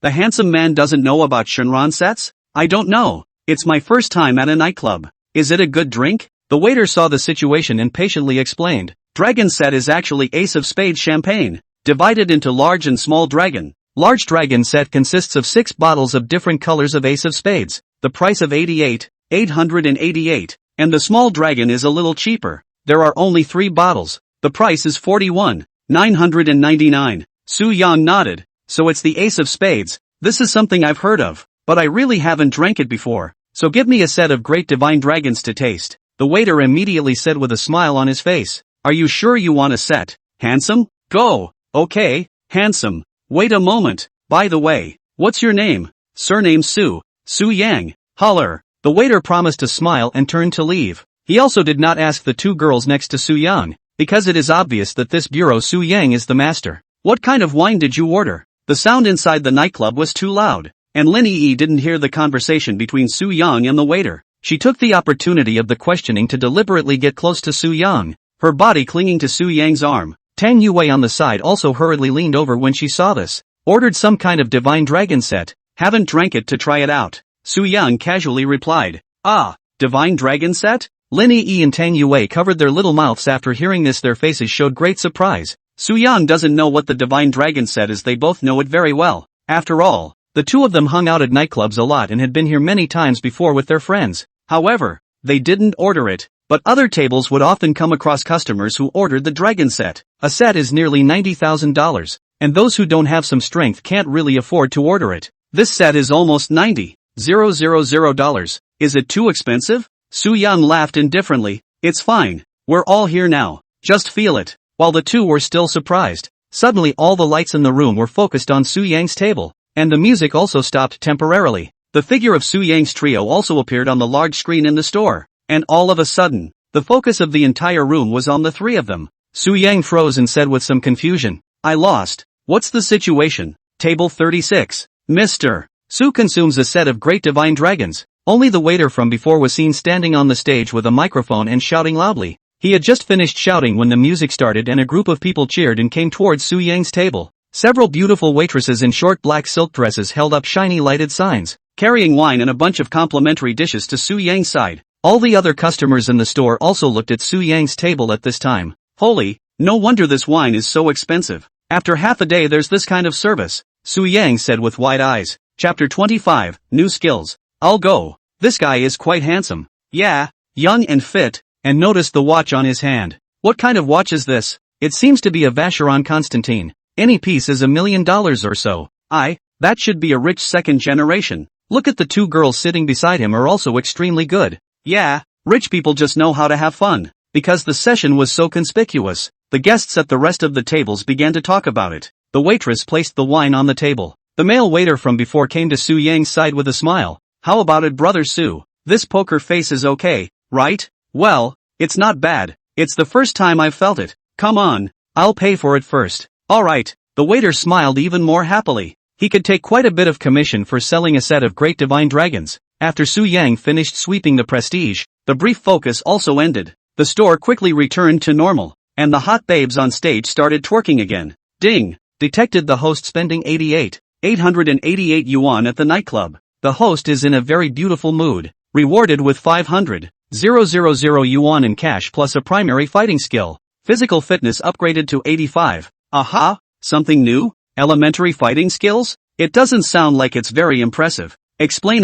Speaker 1: The handsome man doesn't know about Shenron sets? "I don't know. It's my first time at a nightclub." "Is it a good drink?" The waiter saw the situation and patiently explained. "Dragon set is actually Ace of Spades champagne, divided into large and small dragon. Large dragon set consists of 6 bottles of different colors of Ace of Spades. The price of 888, and the small dragon is a little cheaper. There are only 3 bottles. The price is 41,999. Su Yang nodded. "So it's the Ace of Spades. This is something I've heard of, but I really haven't drank it before. So give me a set of great divine dragons to taste." The waiter immediately said with a smile on his face. "Are you sure you want a set? Handsome? Go." "Okay, handsome. Wait a moment. By the way, what's your name?" "Surname Su. Su Yang." "Holler." The waiter promised a smile and turned to leave. He also did not ask the 2 girls next to Su Yang, because it is obvious that this bureau Su Yang is the master. "What kind of wine did you order?" The sound inside the nightclub was too loud, and Lin Yi didn't hear the conversation between Su Yang and the waiter. She took the opportunity of the questioning to deliberately get close to Su Yang, her body clinging to Su Yang's arm. Tang Yue on the side also hurriedly leaned over when she saw this. "Ordered some kind of divine dragon set. Haven't drank it to try it out." Su Yang casually replied. "Ah, divine dragon set?" Lin Yi and Tang Yue covered their little mouths after hearing this. Their faces showed great surprise. Su Yang doesn't know what the divine dragon set is. They both know it very well. After all, the two of them hung out at nightclubs a lot and had been here many times before with their friends. However, they didn't order it, but other tables would often come across customers who ordered the dragon set. A set is nearly $90,000, and those who don't have some strength can't really afford to order it. This set is almost $90,000. Is it too expensive? Su Yang laughed indifferently. "It's fine. We're all here now. Just feel it." While the two were still surprised, suddenly all the lights in the room were focused on Su Yang's table, and the music also stopped temporarily. The figure of Su Yang's trio also appeared on the large screen in the store, and all of a sudden, the focus of the entire room was on the 3 of them. Su Yang froze and said with some confusion, "I lost. What's the situation?" Table 36. Mr. Su consumes a set of great divine dragons. Only the waiter from before was seen standing on the stage with a microphone and shouting loudly. He had just finished shouting when the music started and a group of people cheered and came towards Su Yang's table. Several beautiful waitresses in short black silk dresses held up shiny lighted signs, carrying wine and a bunch of complimentary dishes to Su Yang's side. All the other customers in the store also looked at Su Yang's table at this time. "Holy, no wonder this wine is so expensive. After half a day there's this kind of service," Su Yang said with wide eyes. Chapter 25, New Skills. "I'll go. This guy is quite handsome." "Yeah, young and fit," and noticed the watch on his hand. What kind of watch is this? It seems to be a Vacheron Constantine. Any piece is $1 million or so. That should be a rich second generation. Look at the two girls sitting beside him are also extremely good. Yeah, rich people just know how to have fun. Because the session was so conspicuous, the guests at the rest of the tables began to talk about it. The waitress placed the wine on the table. The male waiter from before came to Su Yang's side with a smile. How about it, brother Su? This poker face is okay, right? Well, it's not bad. It's the first time I've felt it. Come on, I'll pay for it first. Alright, the waiter smiled even more happily. He could take quite a bit of commission for selling a set of great divine dragons. After Su Yang finished sweeping the prestige, the brief focus also ended. The store quickly returned to normal, and the hot babes on stage started twerking again. Ding! Detected the host spending 888 yuan at the nightclub. The host is in a very beautiful mood. Rewarded with 500,000 yuan in cash plus a primary fighting skill. Physical fitness upgraded to 85. Aha! Something new? Elementary fighting skills? It doesn't sound like it's very impressive. Explain.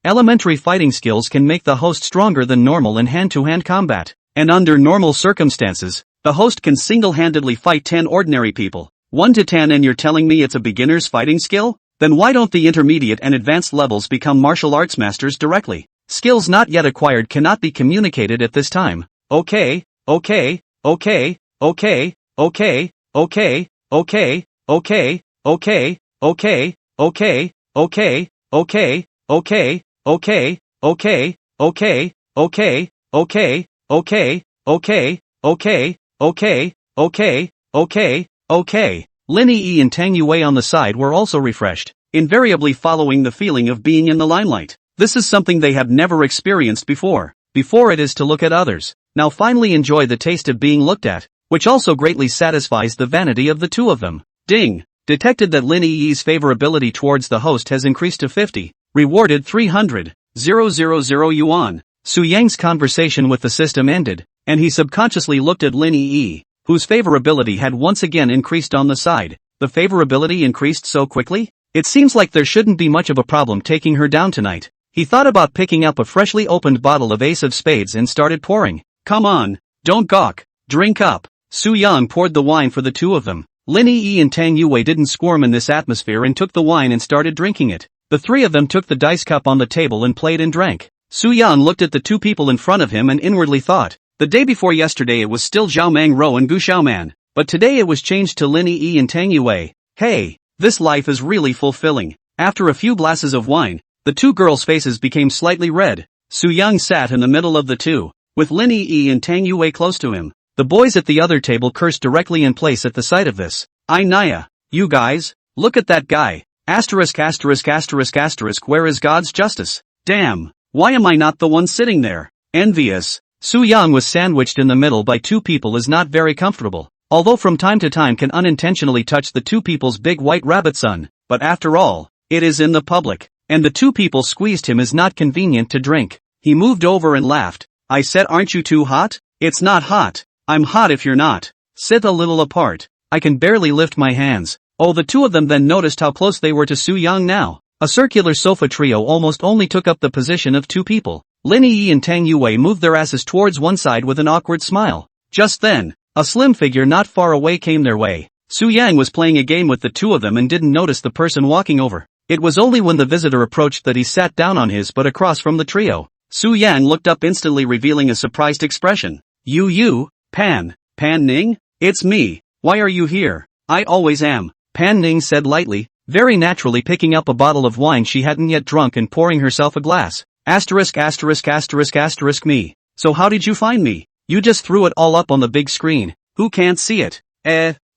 Speaker 1: Elementary fighting skills can make the host stronger than normal in hand-to-hand combat. And under normal circumstances, the host can single-handedly fight 10 ordinary people. 1 to 10, and you're telling me it's a beginner's fighting skill? Then why don't the intermediate and advanced levels become martial arts masters directly? Skills not yet acquired cannot be communicated at this time. Okay. Lin Yi and Tang Yue on the side were also refreshed, invariably following the feeling of being in the limelight. This is something they have never experienced before. Before it is to look at others. Now finally enjoy the taste of being looked at, which also greatly satisfies the vanity of the two of them. Ding! Detected that Lin Yi's favorability towards the host has increased to 50. Rewarded 300,000 yuan. Su Yang's conversation with the system ended, and he subconsciously looked at Lin Yi, whose favorability had once again increased on the side. The favorability increased so quickly? It seems like there shouldn't be much of a problem taking her down tonight. He thought about picking up a freshly opened bottle of Ace of Spades and started pouring. Come on, don't gawk, drink up. Su Yang poured the wine for the two of them. Lin Yi and Tang Yue didn't squirm in this atmosphere and took the wine and started drinking it. The three of them took the dice cup on the table and played and drank. Su Yang looked at the two people in front of him and inwardly thought, the day before yesterday it was still Zhao Mang Ro and Gu Xiaoman, but today it was changed to Lin Yi and Tang Yue. Hey, this life is really fulfilling. After a few glasses of wine, the two girls' faces became slightly red. Su Yang sat in the middle of the two, with Lin Yi and Tang Yue close to him. The boys at the other table cursed directly in place at the sight of this. Naya, you guys, look at that guy. Asterisk. Where is God's justice? Damn, why am I not the one sitting there? Envious. Su Yang was sandwiched in the middle by two people is not very comfortable, although from time to time can unintentionally touch the two people's big white rabbit son, but after all, it is in the public, and the two people squeezed him is not convenient to drink. He moved over and laughed. I said, aren't you too hot? It's not hot. I'm hot if you're not. Sit a little apart. I can barely lift my hands. Oh, the two of them then noticed how close they were to Su Yang now. A circular sofa trio almost only took up the position of two people. Lin Yi and Tang Yue moved their asses towards one side with an awkward smile. Just then, a slim figure not far away came their way. Su Yang was playing a game with the two of them and didn't notice the person walking over. It was only when the visitor approached that he sat down on his butt across from the trio. Su Yang looked up instantly, revealing a surprised expression. You, Pan Ning? It's me. Why are you here? I always am, Pan Ning said lightly, very naturally picking up a bottle of wine she hadn't yet drunk and pouring herself a glass. Asterisk me. So how did you find me? You just threw it all up on the big screen. Who can't see it?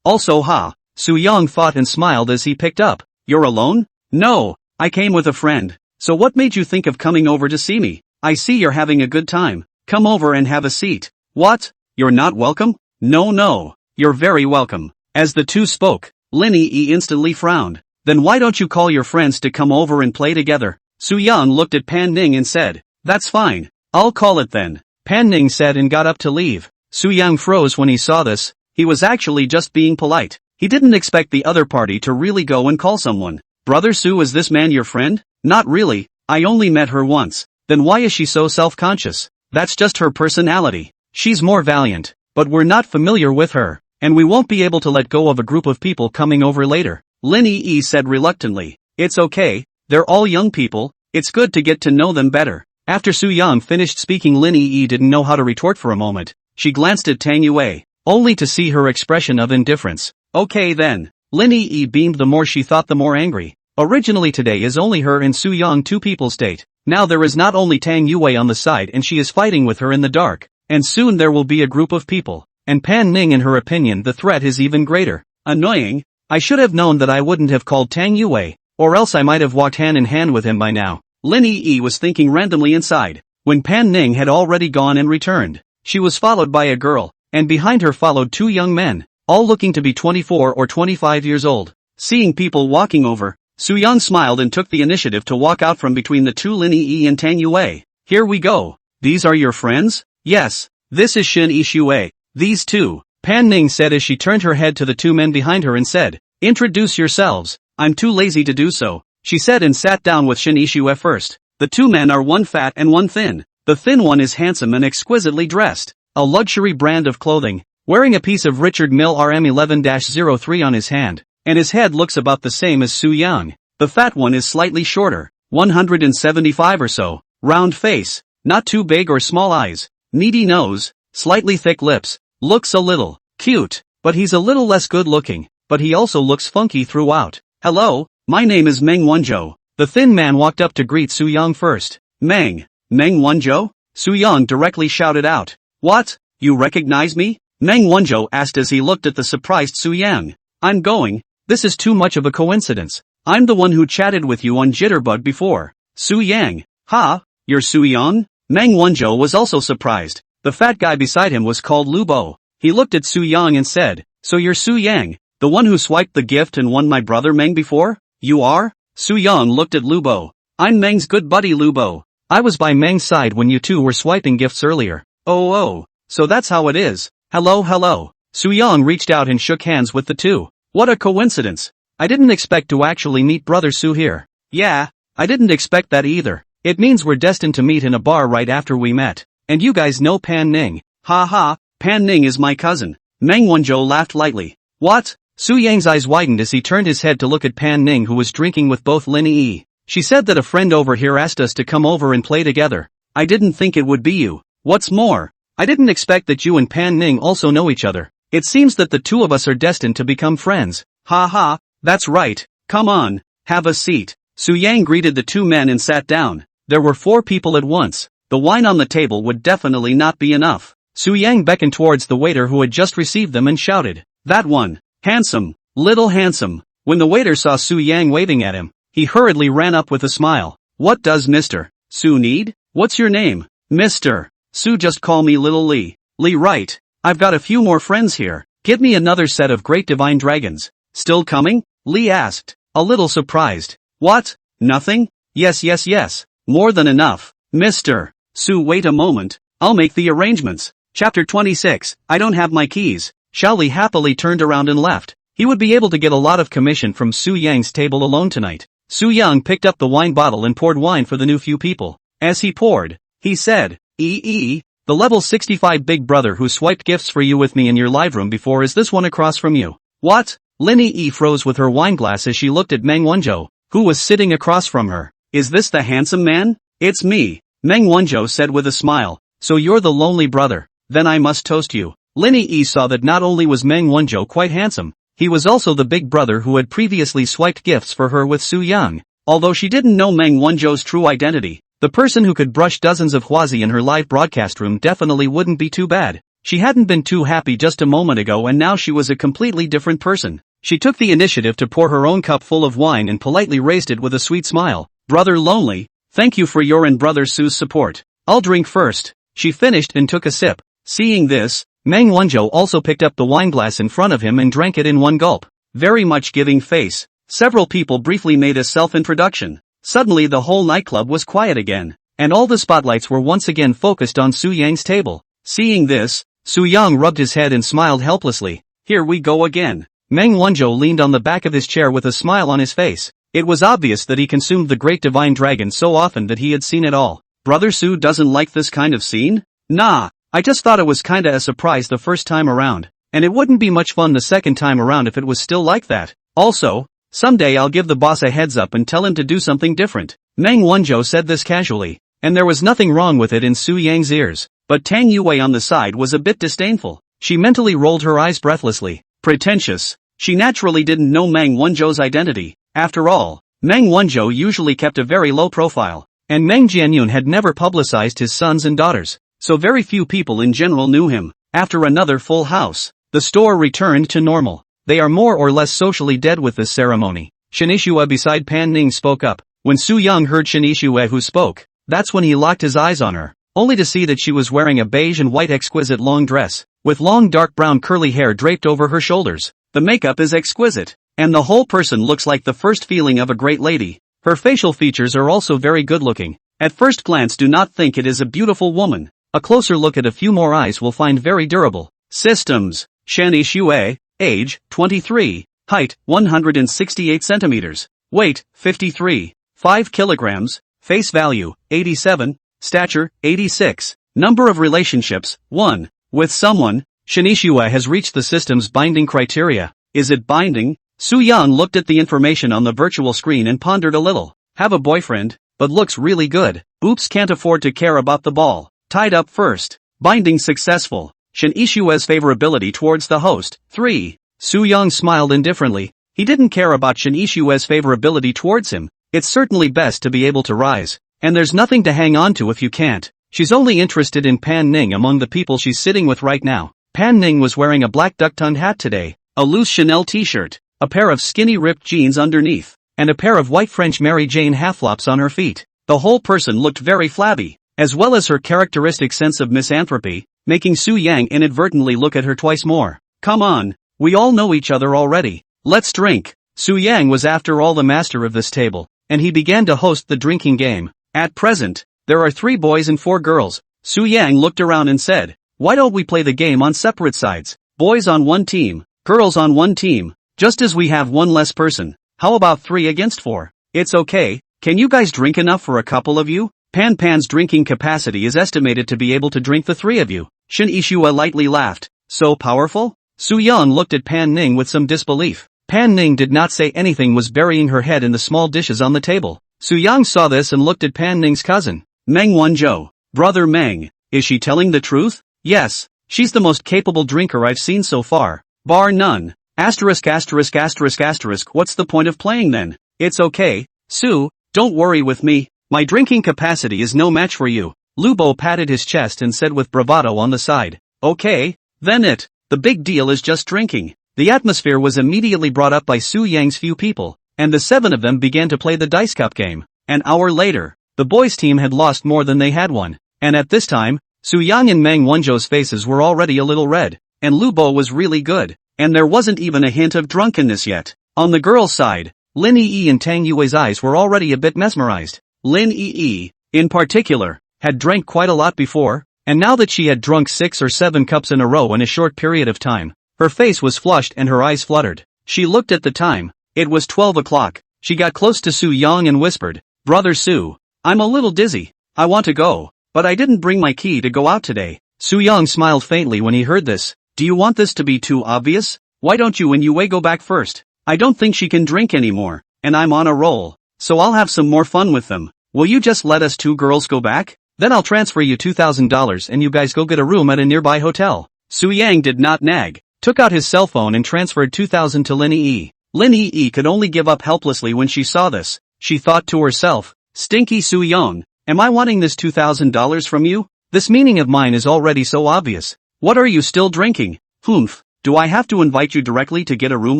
Speaker 1: Also ha. Su Yang thought and smiled as he picked up. You're alone? No, I came with a friend. So what made you think of coming over to see me? I see you're having a good time. Come over and have a seat. What? You're not welcome? No, you're very welcome. As the two spoke, Lin Yi instantly frowned. Then why don't you call your friends to come over and play together? Su Yang looked at Pan Ning and said, that's fine. I'll call it then. Pan Ning said and got up to leave. Su Yang froze when he saw this. He was actually just being polite. He didn't expect the other party to really go and call someone. Brother Su, is this man your friend? Not really, I only met her once. Then why is she so self-conscious? That's just her personality. she's more valiant, but we're not familiar with her, and we won't be able to let go of a group of people coming over later. Lin Yi said reluctantly. It's okay, they're all young people, it's good to get to know them better. After Su Yang finished speaking, Lin Yi didn't know how to retort for a moment. She glanced at Tang Yue, only to see her expression of indifference. Okay then. Lin Yi beamed. The more she thought, the more angry. Originally today is only her and Su Yang, two people's date. Now there is not only Tang Yue on the side, and she is fighting with her in the dark. And soon there will be a group of people. And Pan Ning, in her opinion, the threat is even greater. Annoying. I should have known that I wouldn't have called Tang Yue, or else I might have walked hand in hand with him by now. Lin Yi was thinking randomly inside, when Pan Ning had already gone and returned. She was followed by a girl, and behind her followed two young men, all looking to be 24 or 25 years old. Seeing people walking over, Su Yang smiled and took the initiative to walk out from between the two, Lin Yi and Tang Yue. Here we go. These are your friends? Yes. This is Shin Yixue. These two, Pan Ning said as she turned her head to the two men behind her and said, introduce yourselves. I'm too lazy to do so, she said, and sat down with Shin Yixue first. The two men are one fat and one thin. The thin one is handsome and exquisitely dressed, a luxury brand of clothing, wearing a piece of Richard Mille RM11-03 on his hand, and his head looks about the same as Su Yang. The fat one is slightly shorter, 175 or so, round face, not too big or small eyes, needy nose, slightly thick lips, looks a little cute, but he's a little less good looking, but he also looks funky throughout. Hello, my name is Meng Wanzhou. The thin man walked up to greet Su Yang first. Meng Wanzhou? Su Yang directly shouted out. What? You recognize me? Meng Wanzhou asked as he looked at the surprised Su Yang. I'm going. This is too much of a coincidence. I'm the one who chatted with you on Jitterbug before. Su Yang. Ha? You're Su Yang? Meng Wanzhou was also surprised. The fat guy beside him was called Lu Bo. He looked at Su Yang and said, so you're Su Yang, the one who swiped the gift and won my brother Meng before? You are? Su Yang looked at Lu Bo. I'm Meng's good buddy Lu Bo. I was by Meng's side when you two were swiping gifts earlier. Oh, so that's how it is. Hello. Su Yang reached out and shook hands with the two. What a coincidence. I didn't expect to actually meet brother Su here. Yeah, I didn't expect that either. It means we're destined to meet in a bar right after we met. And you guys know Pan Ning. Ha, Pan Ning is my cousin. Meng Wanzhou laughed lightly. What? Su Yang's eyes widened as he turned his head to look at Pan Ning, who was drinking with both Lin Yi. She said that a friend over here asked us to come over and play together. I didn't think it would be you. What's more, I didn't expect that you and Pan Ning also know each other. It seems that the two of us are destined to become friends. Ha, that's right. Come on, have a seat. Su Yang greeted the two men and sat down. There were 4 people at once. The wine on the table would definitely not be enough. Su Yang beckoned towards the waiter who had just received them and shouted, that one. Handsome, little handsome. When the waiter saw Su Yang waving at him, he hurriedly ran up with a smile. What does Mr. Su need? What's your name? Mr. Su, just call me Little Li. Li, right. I've got a few more friends here. Get me another set of great divine dragons. Still coming? Li asked, a little surprised. What? Nothing? Yes. More than enough. Mr. Su, wait a moment. I'll make the arrangements. Chapter 26, I don't have my keys. Xiao Li happily turned around and left. He would be able to get a lot of commission from Su Yang's table alone tonight. Su Yang picked up the wine bottle and poured wine for the new few people. As he poured, he said, the level 65 big brother who swiped gifts for you with me in your live room before is this one across from you. What? Lin Yi froze with her wine glass as she looked at Meng Wanzhou, who was sitting across from her. Is this the handsome man? It's me, Meng Wanzhou said with a smile. So you're the lonely brother. Then I must toast you. Lin Yi saw that not only was Meng Wanzhou quite handsome, he was also the big brother who had previously swiped gifts for her with Su Yang. Although she didn't know Meng Wanzhou's true identity, the person who could brush dozens of huazi in her live broadcast room definitely wouldn't be too bad. She hadn't been too happy just a moment ago, and now she was a completely different person. She took the initiative to pour her own cup full of wine and politely raised it with a sweet smile. Brother Lonely, thank you for your and brother Su's support. I'll drink first. She finished and took a sip. Seeing this, Meng Wanzhou also picked up the wine glass in front of him and drank it in one gulp. Very much giving face. Several people briefly made a self-introduction. Suddenly the whole nightclub was quiet again, and all the spotlights were once again focused on Su Yang's table. Seeing this, Su Yang rubbed his head and smiled helplessly. Here we go again. Meng Wanzhou leaned on the back of his chair with a smile on his face. It was obvious that he consumed the Great Divine Dragon so often that he had seen it all. Brother Su doesn't like this kind of scene? Nah, I just thought it was kinda a surprise the first time around, and it wouldn't be much fun the second time around if it was still like that. Also, someday I'll give the boss a heads up and tell him to do something different. Meng Wanzhou said this casually, and there was nothing wrong with it in Su Yang's ears, but Tang Yue on the side was a bit disdainful. She mentally rolled her eyes breathlessly. Pretentious. She naturally didn't know Meng Wanzhou's identity. After all, Meng Wanzhou usually kept a very low profile, and Meng Jianyun had never publicized his sons and daughters, so very few people in general knew him. After another full house, the store returned to normal. They are more or less socially dead with this ceremony. Shenishue beside Pan Ning spoke up. When Su Yang heard Shenishue who spoke, that's when he locked his eyes on her, only to see that she was wearing a beige and white exquisite long dress, with long dark brown curly hair draped over her shoulders. The makeup is exquisite, and the whole person looks like the first feeling of a great lady. Her facial features are also very good looking. At first glance do not think it is a beautiful woman. A closer look at a few more eyes will find very durable. Systems. Shenishue, age, 23, height, 168 centimeters, weight, 53, 5 kilograms, face value, 87, stature, 86, number of relationships, 1. With someone, Shenishue has reached the system's binding criteria. Is it binding? Su Yang looked at the information on the virtual screen and pondered a little. Have a boyfriend, but looks really good. Oops, can't afford to care about the ball. Tied up first. Binding successful. Shenishue's favorability towards the host, 3. Su Yang smiled indifferently. He didn't care about Shenishue's favorability towards him. It's certainly best to be able to rise, and there's nothing to hang on to if you can't. She's only interested in Pan Ning among the people she's sitting with right now. Pan Ning was wearing a black duck-toned hat today, a loose Chanel t-shirt, a pair of skinny ripped jeans underneath, and a pair of white French Mary Jane half-flops on her feet. The whole person looked very flabby, as well as her characteristic sense of misanthropy, making Su Yang inadvertently look at her twice more. Come on, we all know each other already. Let's drink. Su Yang was after all the master of this table, and he began to host the drinking game. At present, there are 3 boys and 4 girls. Su Yang looked around and said, why don't we play the game on separate sides? Boys on one team, girls on one team, just as we have one less person. How about 3 against 4? It's okay, can you guys drink enough for a couple of you? Pan Pan's drinking capacity is estimated to be able to drink the 3 of you. Shin Ishua lightly laughed. So powerful? Su Yang looked at Pan Ning with some disbelief. Pan Ning did not say anything, was burying her head in the small dishes on the table. Su Yang saw this and looked at Pan Ning's cousin. Meng Wanzhou. Brother Meng, is she telling the truth? Yes, she's the most capable drinker I've seen so far. Bar none. Asterisk asterisk asterisk asterisk. What's the point of playing then? It's okay, Su, don't worry with me. My drinking capacity is no match for you. Lu Bo patted his chest and said with bravado on the side. Okay, then the big deal is just drinking. The atmosphere was immediately brought up by Su Yang's few people, and the 7 of them began to play the dice cup game. An hour later, the boys' team had lost more than they had won, and at this time, Su Yang and Meng Wanzhou's faces were already a little red, and Lu Bo was really good, and there wasn't even a hint of drunkenness yet. On the girls' side, Lin Yi and Tang Yue's eyes were already a bit mesmerized. Lin Yi, in particular, had drank quite a lot before, and now that she had drunk 6 or 7 cups in a row in a short period of time, her face was flushed and her eyes fluttered. She looked at the time. It was 12 o'clock. She got close to Su Yang and whispered, Brother Su, I'm a little dizzy. I want to go, but I didn't bring my key to go out today. Su Yang smiled faintly when he heard this. Do you want this to be too obvious? Why don't you and Yue go back first? I don't think she can drink anymore, and I'm on a roll, so I'll have some more fun with them. Will you just let us 2 girls go back? Then I'll transfer you $2,000 and you guys go get a room at a nearby hotel. Su Yang did not nag, took out his cell phone and transferred $2,000 to Lin Yi. Lin Yi could only give up helplessly when she saw this. She thought to herself, Stinky Su Yang, am I wanting this $2,000 from you? This meaning of mine is already so obvious. What are you still drinking? Humph, do I have to invite you directly to get a room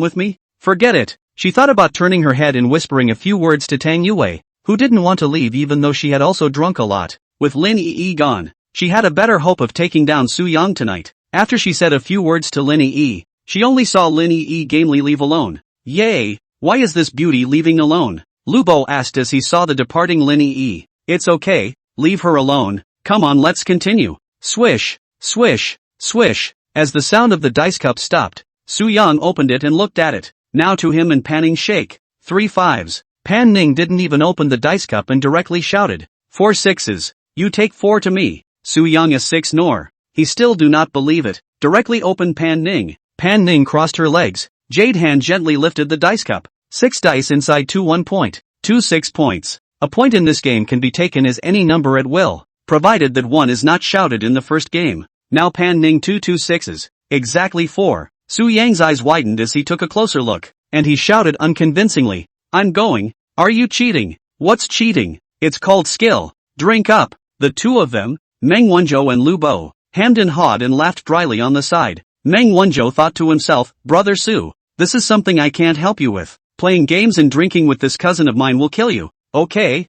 Speaker 1: with me? Forget it. She thought about turning her head and whispering a few words to Tang Yue, who didn't want to leave even though she had also drunk a lot. With Lin Yi gone, she had a better hope of taking down Su Yang tonight. After she said a few words to Lin Yi, she only saw Lin Yi gamely leave alone. Yay, why is this beauty leaving alone? Lu Bo asked as he saw the departing Lin Yi. It's okay, leave her alone, come on let's continue. Swish, swish, swish. As the sound of the dice cup stopped, Su Yang opened it and looked at it. Now to him and Pan Ning shake. 3 5s. Pan Ning didn't even open the dice cup and directly shouted. 4 6s. You take 4 to me. Su Yang a 6 nor. He still do not believe it. Directly opened Pan Ning. Pan Ning crossed her legs. Jade hand gently lifted the dice cup. 6 dice inside 2 1 point. 2 6 points. A point in this game can be taken as any number at will, provided that 1 is not shouted in the first game. Now Pan Ning 2 2 6s. Exactly 4. Su Yang's eyes widened as he took a closer look, and he shouted unconvincingly, "I'm going." "Are you cheating?" "What's cheating? It's called skill. Drink up." The two of them, Meng Wanzhou and Lu Bo, hemmed and hawed and laughed dryly on the side. Meng Wanzhou thought to himself, "Brother Su, this is something I can't help you with. Playing games and drinking with this cousin of mine will kill you." Okay,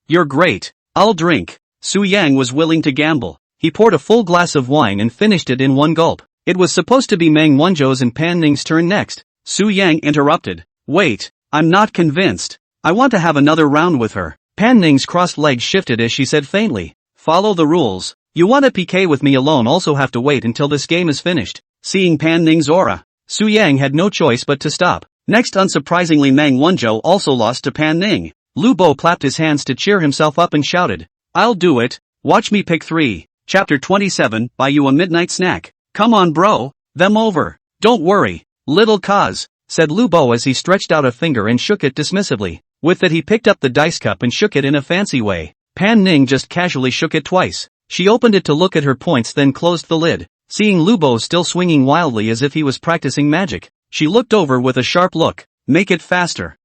Speaker 1: you're great. I'll drink." Su Yang was willing to gamble. He poured a full glass of wine and finished it in one gulp. It was supposed to be Meng Wanzhou's and Pan Ning's turn next. Su Yang interrupted. "Wait, I'm not convinced. I want to have another round with her." Pan Ning's crossed legs shifted as she said faintly, "Follow the rules. You want to PK with me alone, also have to wait until this game is finished." Seeing Pan Ning's aura, Su Yang had no choice but to stop. Next, unsurprisingly, Meng Wanzhou also lost to Pan Ning. Lu Bo clapped his hands to cheer himself up and shouted, "I'll do it. Watch me pick 3. Chapter 27, buy you a midnight snack. Come on bro, them over." "Don't worry, little cuz," said Lu Bo as he stretched out a finger and shook it dismissively. With it he picked up the dice cup and shook it in a fancy way. Pan Ning just casually shook it twice. She opened it to look at her points, then closed the lid. Seeing Lu Bo still swinging wildly as if he was practicing magic, she looked over with a sharp look. "Make it faster."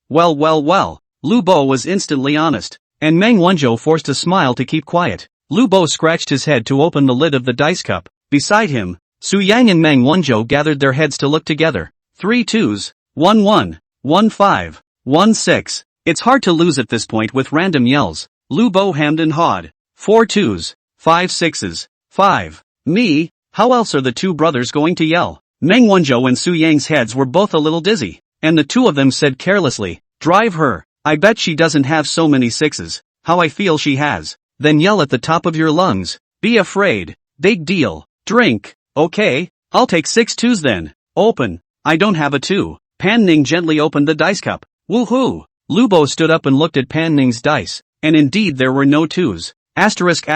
Speaker 1: Well. Lu Bo was instantly honest, and Meng Wanzhou forced a smile to keep quiet. Lu Bo scratched his head to open the lid of the dice cup. Beside him, Su Yang and Meng Wanzhou gathered their heads to look together. 3 2s, 1 1, 1 5, 1 6. It's hard to lose at this point with random yells. Lu Bo hemmed and hawed. 4 2s, 5 6s, 5. Me, how else are the two brothers going to yell? Meng Wanzhou and Su Yang's heads were both a little dizzy, and the two of them said carelessly, "Drive her. I bet she doesn't have so many 6s. How I feel she has." "Then yell at the top of your lungs. Be afraid. Big deal. Drink." "Okay, I'll take 6 2s then." "Open." "I don't have a 2. Pan Ning gently opened the dice cup. "Woohoo!" Lu Bo stood up and looked at Pan Ning's dice, and indeed there were no 2s. Asterisk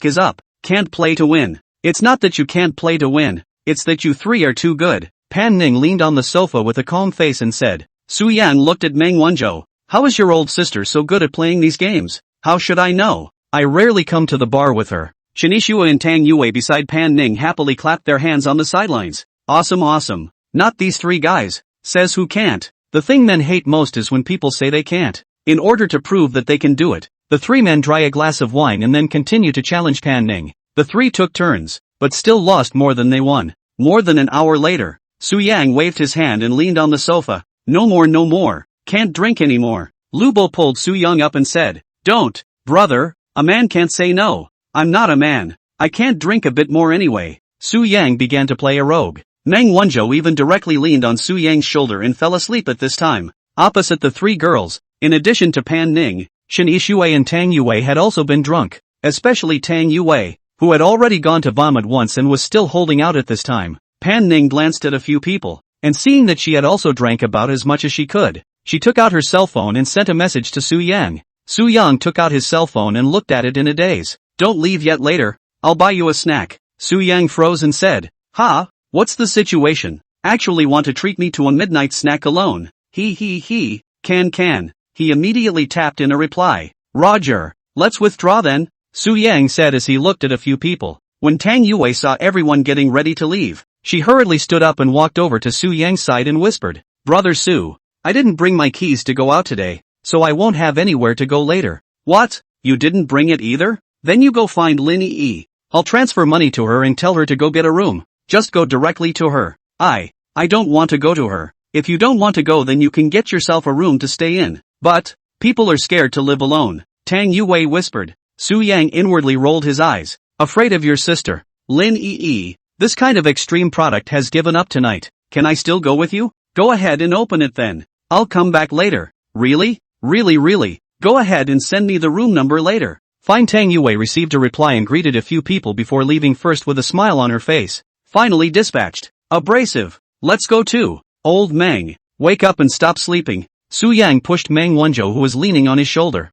Speaker 1: is up. Can't play to win. It's not that you can't play to win, it's that you 3 are too good. Pan Ning leaned on the sofa with a calm face and said. Su Yan looked at Meng Wanzhou. "How is your old sister so good at playing these games?" "How should I know? I rarely come to the bar with her." Shinishua and Tang Yue beside Pan Ning happily clapped their hands on the sidelines. Awesome. "Not these 3 guys. Says who can't." The thing men hate most is when people say they can't. In order to prove that they can do it, the 3 men dry a glass of wine and then continue to challenge Pan Ning. The 3 took turns, but still lost more than they won. More than an hour later, Su Yang waved his hand and leaned on the sofa. No more. Can't drink anymore." Lu Bo pulled Su Yang up and said, "Don't, brother, a man can't say no. I'm not a man. I can't drink a bit more anyway." Su Yang began to play a rogue. Meng Wanzhou even directly leaned on Su Yang's shoulder and fell asleep at this time. Opposite the 3 girls, in addition to Pan Ning, Shin Yishui and Tang Yue had also been drunk, especially Tang Yue, who had already gone to vomit once and was still holding out at this time. Pan Ning glanced at a few people, and seeing that she had also drank about as much as she could, she took out her cell phone and sent a message to Su Yang. Su Yang took out his cell phone and looked at it in a daze. "Don't leave yet later, I'll buy you a snack." Su Yang froze and said, "Ha? What's the situation? Actually want to treat me to a midnight snack alone?" He. Can. He immediately tapped in a reply. "Roger, let's withdraw then," Su Yang said as he looked at a few people. When Tang Yue saw everyone getting ready to leave, she hurriedly stood up and walked over to Su Yang's side and whispered, "Brother Su, I didn't bring my keys to go out today, so I won't have anywhere to go later." "What? You didn't bring it either? Then you go find Lin Yi. I'll transfer money to her and tell her to go get a room. Just go directly to her." I don't want to go to her." "If you don't want to go, then you can get yourself a room to stay in." "But, people are scared to live alone," Tang Yue whispered. Su Yang inwardly rolled his eyes. "Afraid of your sister, Lin Yi. This kind of extreme product has given up tonight. Can I still go with you?" "Go ahead and open it then. I'll come back later." "Really? Really? Go ahead and send me the room number later." Fine. Tang Yue received a reply and greeted a few people before leaving, first with a smile on her face. Finally dispatched. "Abrasive. Let's go too. Old Meng, wake up and stop sleeping." Su Yang pushed Meng Wanzhou, who was leaning on his shoulder.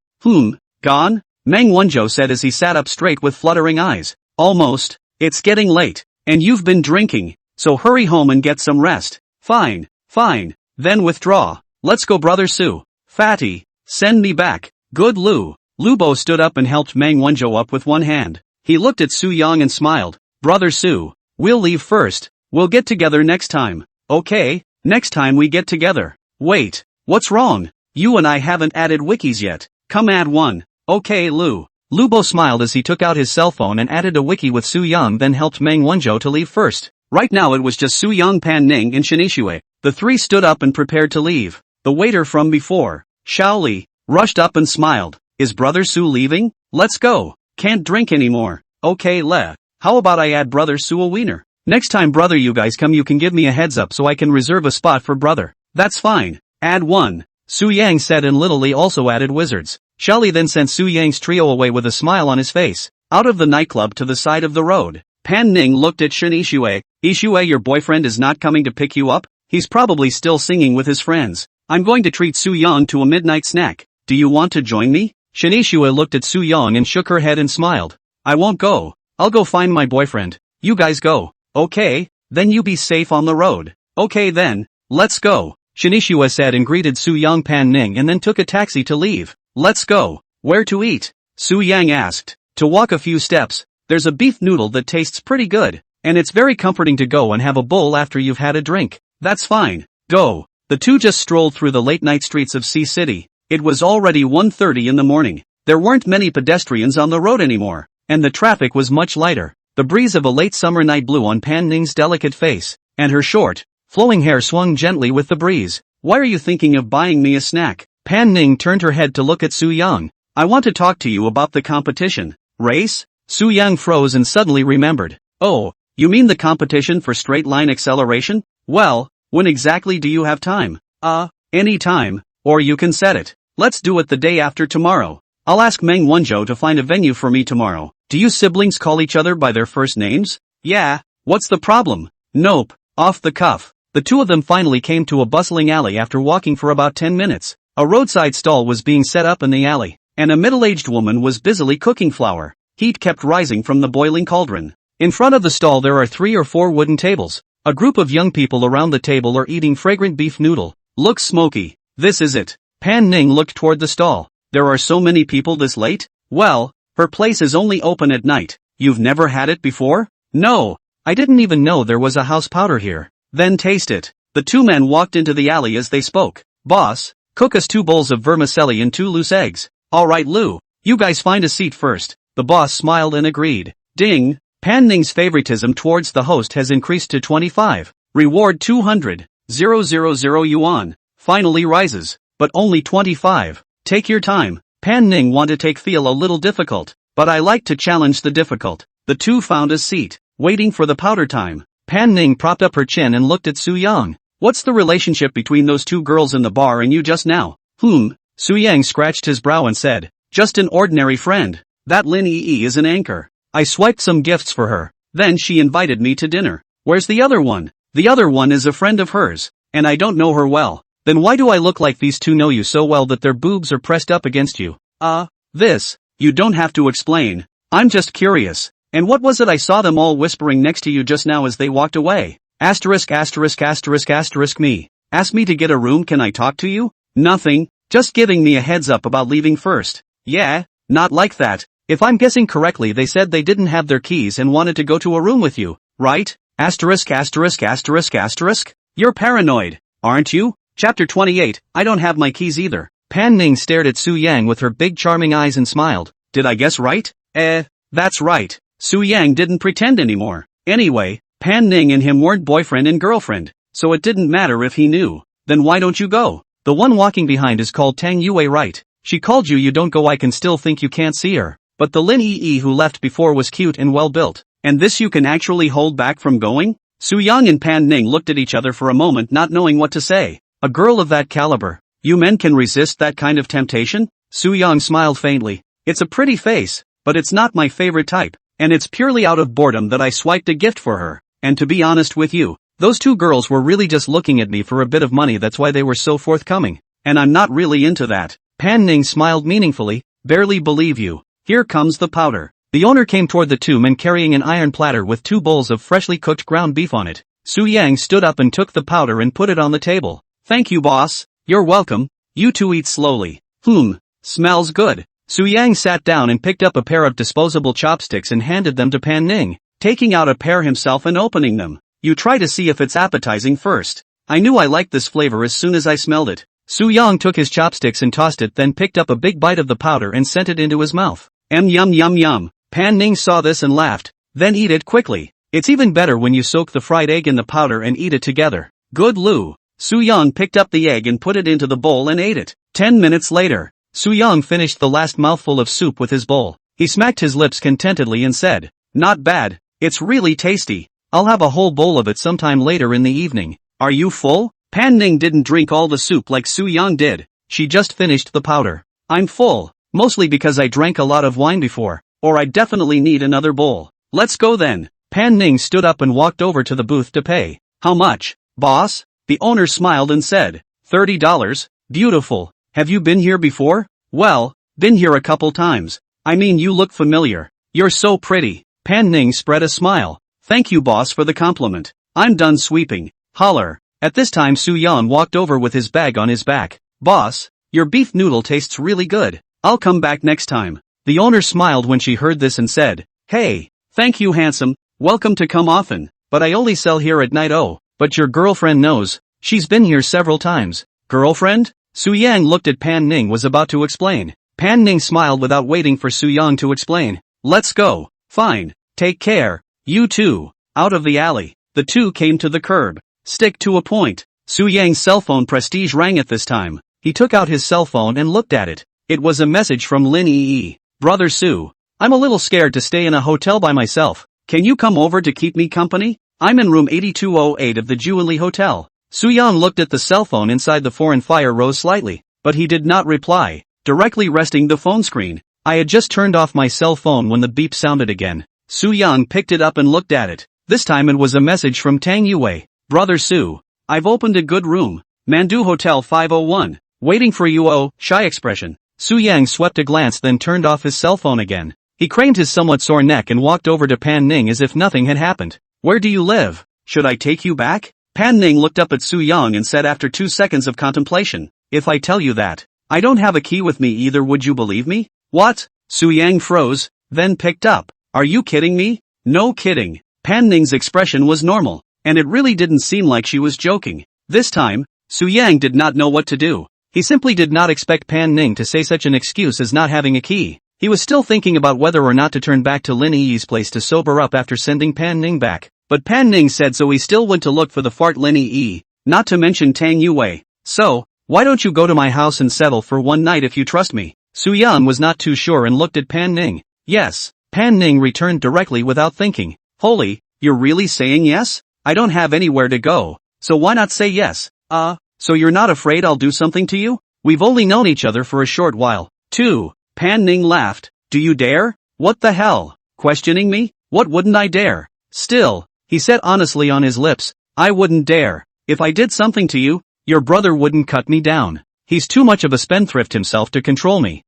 Speaker 1: Gone? Meng Wanzhou said as he sat up straight with fluttering eyes. Almost. It's getting late. And you've been drinking, so hurry home and get some rest. Fine, fine, then withdraw. Let's go brother Su. Fatty, send me back. Good Lu. Lu Bo stood up and helped Meng Wanzhou up with one hand. He looked at Su Yang and smiled. Brother Su, we'll leave first. We'll get together next time. Okay, next time we get together. Wait, what's wrong? You and I haven't added wikis yet. Come add one. Okay Lu. Lu Bo smiled as he took out his cell phone and added a wiki with Su Yang, then helped Meng Wanzhou to leave first. Right now it was just Su Yang, Pan Ning and Shinishue. The three stood up and prepared to leave. The waiter from before, Xiao Li, rushed up and smiled. Is brother Su leaving? Let's go. Can't drink anymore. Okay how about I add brother Su a wiener? Next time brother you guys come you can give me a heads up so I can reserve a spot for brother. That's fine. Add one. Su Yang said and Little Li also added wizards. Xiao Li then sent Su Yang's trio away with a smile on his face. Out of the nightclub to the side of the road. Pan Ning looked at Shin Ishue. Ishue, your boyfriend is not coming to pick you up? He's probably still singing with his friends. I'm going to treat Su Yang to a midnight snack. Do you want to join me? Shin Ishue looked at Su Yang and shook her head and smiled. I won't go. I'll go find my boyfriend. You guys go. Okay, then you be safe on the road. Okay then, let's go. Shin Ishue said and greeted Su Yang, Pan Ning and then took a taxi to leave. Let's go. Where to eat? Su Yang asked. To walk a few steps. There's a beef noodle that tastes pretty good, and it's very comforting to go and have a bowl after you've had a drink. That's fine. Go. The two just strolled through the late-night streets of Sea City. It was already 1:30 in the morning. There weren't many pedestrians on the road anymore, and the traffic was much lighter. The breeze of a late summer night blew on Pan Ning's delicate face, and her short, flowing hair swung gently with the breeze. Why are you thinking of buying me a snack? Pan Ning turned her head to look at Su Yang. I want to talk to you about the competition. Race? Su Yang froze and suddenly remembered. Oh, you mean the competition for straight line acceleration? Well, when exactly do you have time? Any time, or you can set it. Let's do it the day after tomorrow. I'll ask Meng Wanzhou to find a venue for me tomorrow. Do you siblings call each other by their first names? Yeah, what's the problem? Nope, off the cuff. The two of them finally came to a bustling alley after walking for about 10 minutes. A roadside stall was being set up in the alley, and a middle-aged woman was busily cooking flour. Heat kept rising from the boiling cauldron. In front of the stall there are 3 or 4 wooden tables. A group of young people around the table are eating fragrant beef noodle. Looks smoky. This is it. Pan Ning looked toward the stall. There are so many people this late? Well, her place is only open at night. You've never had it before? No. I didn't even know there was a house powder here. Then taste it. The two men walked into the alley as they spoke. Boss, cook us 2 bowls of vermicelli and 2 loose eggs. Alright Lu, you guys find a seat first. The boss smiled and agreed. Ding! Pan Ning's favoritism towards the host has increased to 25. Reward 200,000 yuan. Finally rises. But only 25. Take your time. Pan Ning wanted to feel a little difficult, but I like to challenge the difficult. The two found a seat, waiting for the powder time. Pan Ning propped up her chin and looked at Su Yang. What's the relationship between those 2 girls in the bar and you just now? Su Yang scratched his brow and said, just an ordinary friend. That Lin Yi is an anchor. I swiped some gifts for her. Then she invited me to dinner. Where's the other one? The other one is a friend of hers, and I don't know her well. Then why do I look like these 2 know you so well that their boobs are pressed up against you? This, you don't have to explain. I'm just curious. And what was it I saw them all whispering next to you just now as they walked away? Asterisk asterisk asterisk asterisk me. Ask me to get a room, can I talk to you? Nothing, just giving me a heads up about leaving first. Yeah, not like that. If I'm guessing correctly they said they didn't have their keys and wanted to go to a room with you, right? Asterisk asterisk asterisk asterisk? You're paranoid, aren't you? Chapter 28, I don't have my keys either. Pan Ning stared at Su Yang with her big charming eyes and smiled. Did I guess right? That's right. Su Yang didn't pretend anymore. Anyway, Pan Ning and him weren't boyfriend and girlfriend, so it didn't matter if he knew. Then why don't you go? The one walking behind is called Tang Yue, right? She called you don't go, I can still think you can't see her. But the Lin Yi who left before was cute and well built. And this you can actually hold back from going? Su Yang and Pan Ning looked at each other for a moment not knowing what to say. A girl of that caliber. You men can resist that kind of temptation? Su Yang smiled faintly. It's a pretty face, but it's not my favorite type. And it's purely out of boredom that I swiped a gift for her. And to be honest with you, those 2 girls were really just looking at me for a bit of money, that's why they were so forthcoming. And I'm not really into that. Pan Ning smiled meaningfully. Barely believe you. Here comes the powder. The owner came toward the two men carrying an iron platter with 2 bowls of freshly cooked ground beef on it. Su Yang stood up and took the powder and put it on the table. Thank you, boss. You're welcome. You two eat slowly. Smells good. Su Yang sat down and picked up a pair of disposable chopsticks and handed them to Pan Ning, taking out a pair himself and opening them. You try to see if it's appetizing first. I knew I liked this flavor as soon as I smelled it. Su Yang took his chopsticks and tossed it, then picked up a big bite of the powder and sent it into his mouth. Yum yum yum. Pan Ning saw this and laughed. Then eat it quickly. It's even better when you soak the fried egg in the powder and eat it together. Good Lu. Su Yang picked up the egg and put it into the bowl and ate it. 10 minutes later, Su Yang finished the last mouthful of soup with his bowl. He smacked his lips contentedly and said, "Not bad. It's really tasty. I'll have a whole bowl of it sometime later in the evening." Are you full? Pan Ning didn't drink all the soup like Su Yang did. She just finished the powder. I'm full, mostly because I drank a lot of wine before, or I definitely need another bowl. Let's go then. Pan Ning stood up and walked over to the booth to pay. How much, boss? The owner smiled and said, $30. Beautiful. Have you been here before? Well, been here a couple times. I mean, you look familiar. You're so pretty. Pan Ning spread a smile. Thank you, boss, for the compliment. I'm done sweeping. Holler. At this time Su Yang walked over with his bag on his back. Boss, your beef noodle tastes really good. I'll come back next time. The owner smiled when she heard this and said, Hey, thank you, handsome. Welcome to come often, but I only sell here at night. Oh, but your girlfriend knows. She's been here several times. Girlfriend? Su Yang looked at Pan Ning was about to explain. Pan Ning smiled without waiting for Su Yang to explain. Let's go. Fine. Take care. You too. Out of the alley. The two came to the curb. Stick to a point. Su Yang's cell phone prestige rang at this time. He took out his cell phone and looked at it. It was a message from Lin Yi. Brother Su. I'm a little scared to stay in a hotel by myself. Can you come over to keep me company? I'm in room 8208 of the Jubilee Hotel. Su Yang looked at the cell phone inside the phone and fire rose slightly, but he did not reply, directly resting the phone screen. I had just turned off my cell phone when the beep sounded again. Su Yang picked it up and looked at it. This time it was a message from Tang Yue. Brother Su. I've opened a good room. Mandu Hotel 501. Waiting for you. Oh, shy expression. Su Yang swept a glance then turned off his cell phone again. He craned his somewhat sore neck and walked over to Pan Ning as if nothing had happened. Where do you live? Should I take you back? Pan Ning looked up at Su Yang and said after 2 seconds of contemplation, If I tell you that I don't have a key with me either, would you believe me? What? Su Yang froze, then picked up. Are you kidding me? No kidding. Pan Ning's expression was normal, and it really didn't seem like she was joking. This time, Su Yang did not know what to do. He simply did not expect Pan Ning to say such an excuse as not having a key. He was still thinking about whether or not to turn back to Lin Yi's place to sober up after sending Pan Ning back. But Pan Ning said so he still went to look for the fart Lin Yi, not to mention Tang Yue. So, why don't you go to my house and settle for one night if you trust me? Su Yang was not too sure and looked at Pan Ning. Yes. Pan Ning returned directly without thinking. Holy, you're really saying yes? I don't have anywhere to go, so why not say yes? So you're not afraid I'll do something to you? We've only known each other for a short while, too. Pan Ning laughed. Do you dare? What the hell? Questioning me? What wouldn't I dare? Still, he said honestly on his lips, I wouldn't dare. If I did something to you, your brother wouldn't cut me down. He's too much of a spendthrift himself to control me.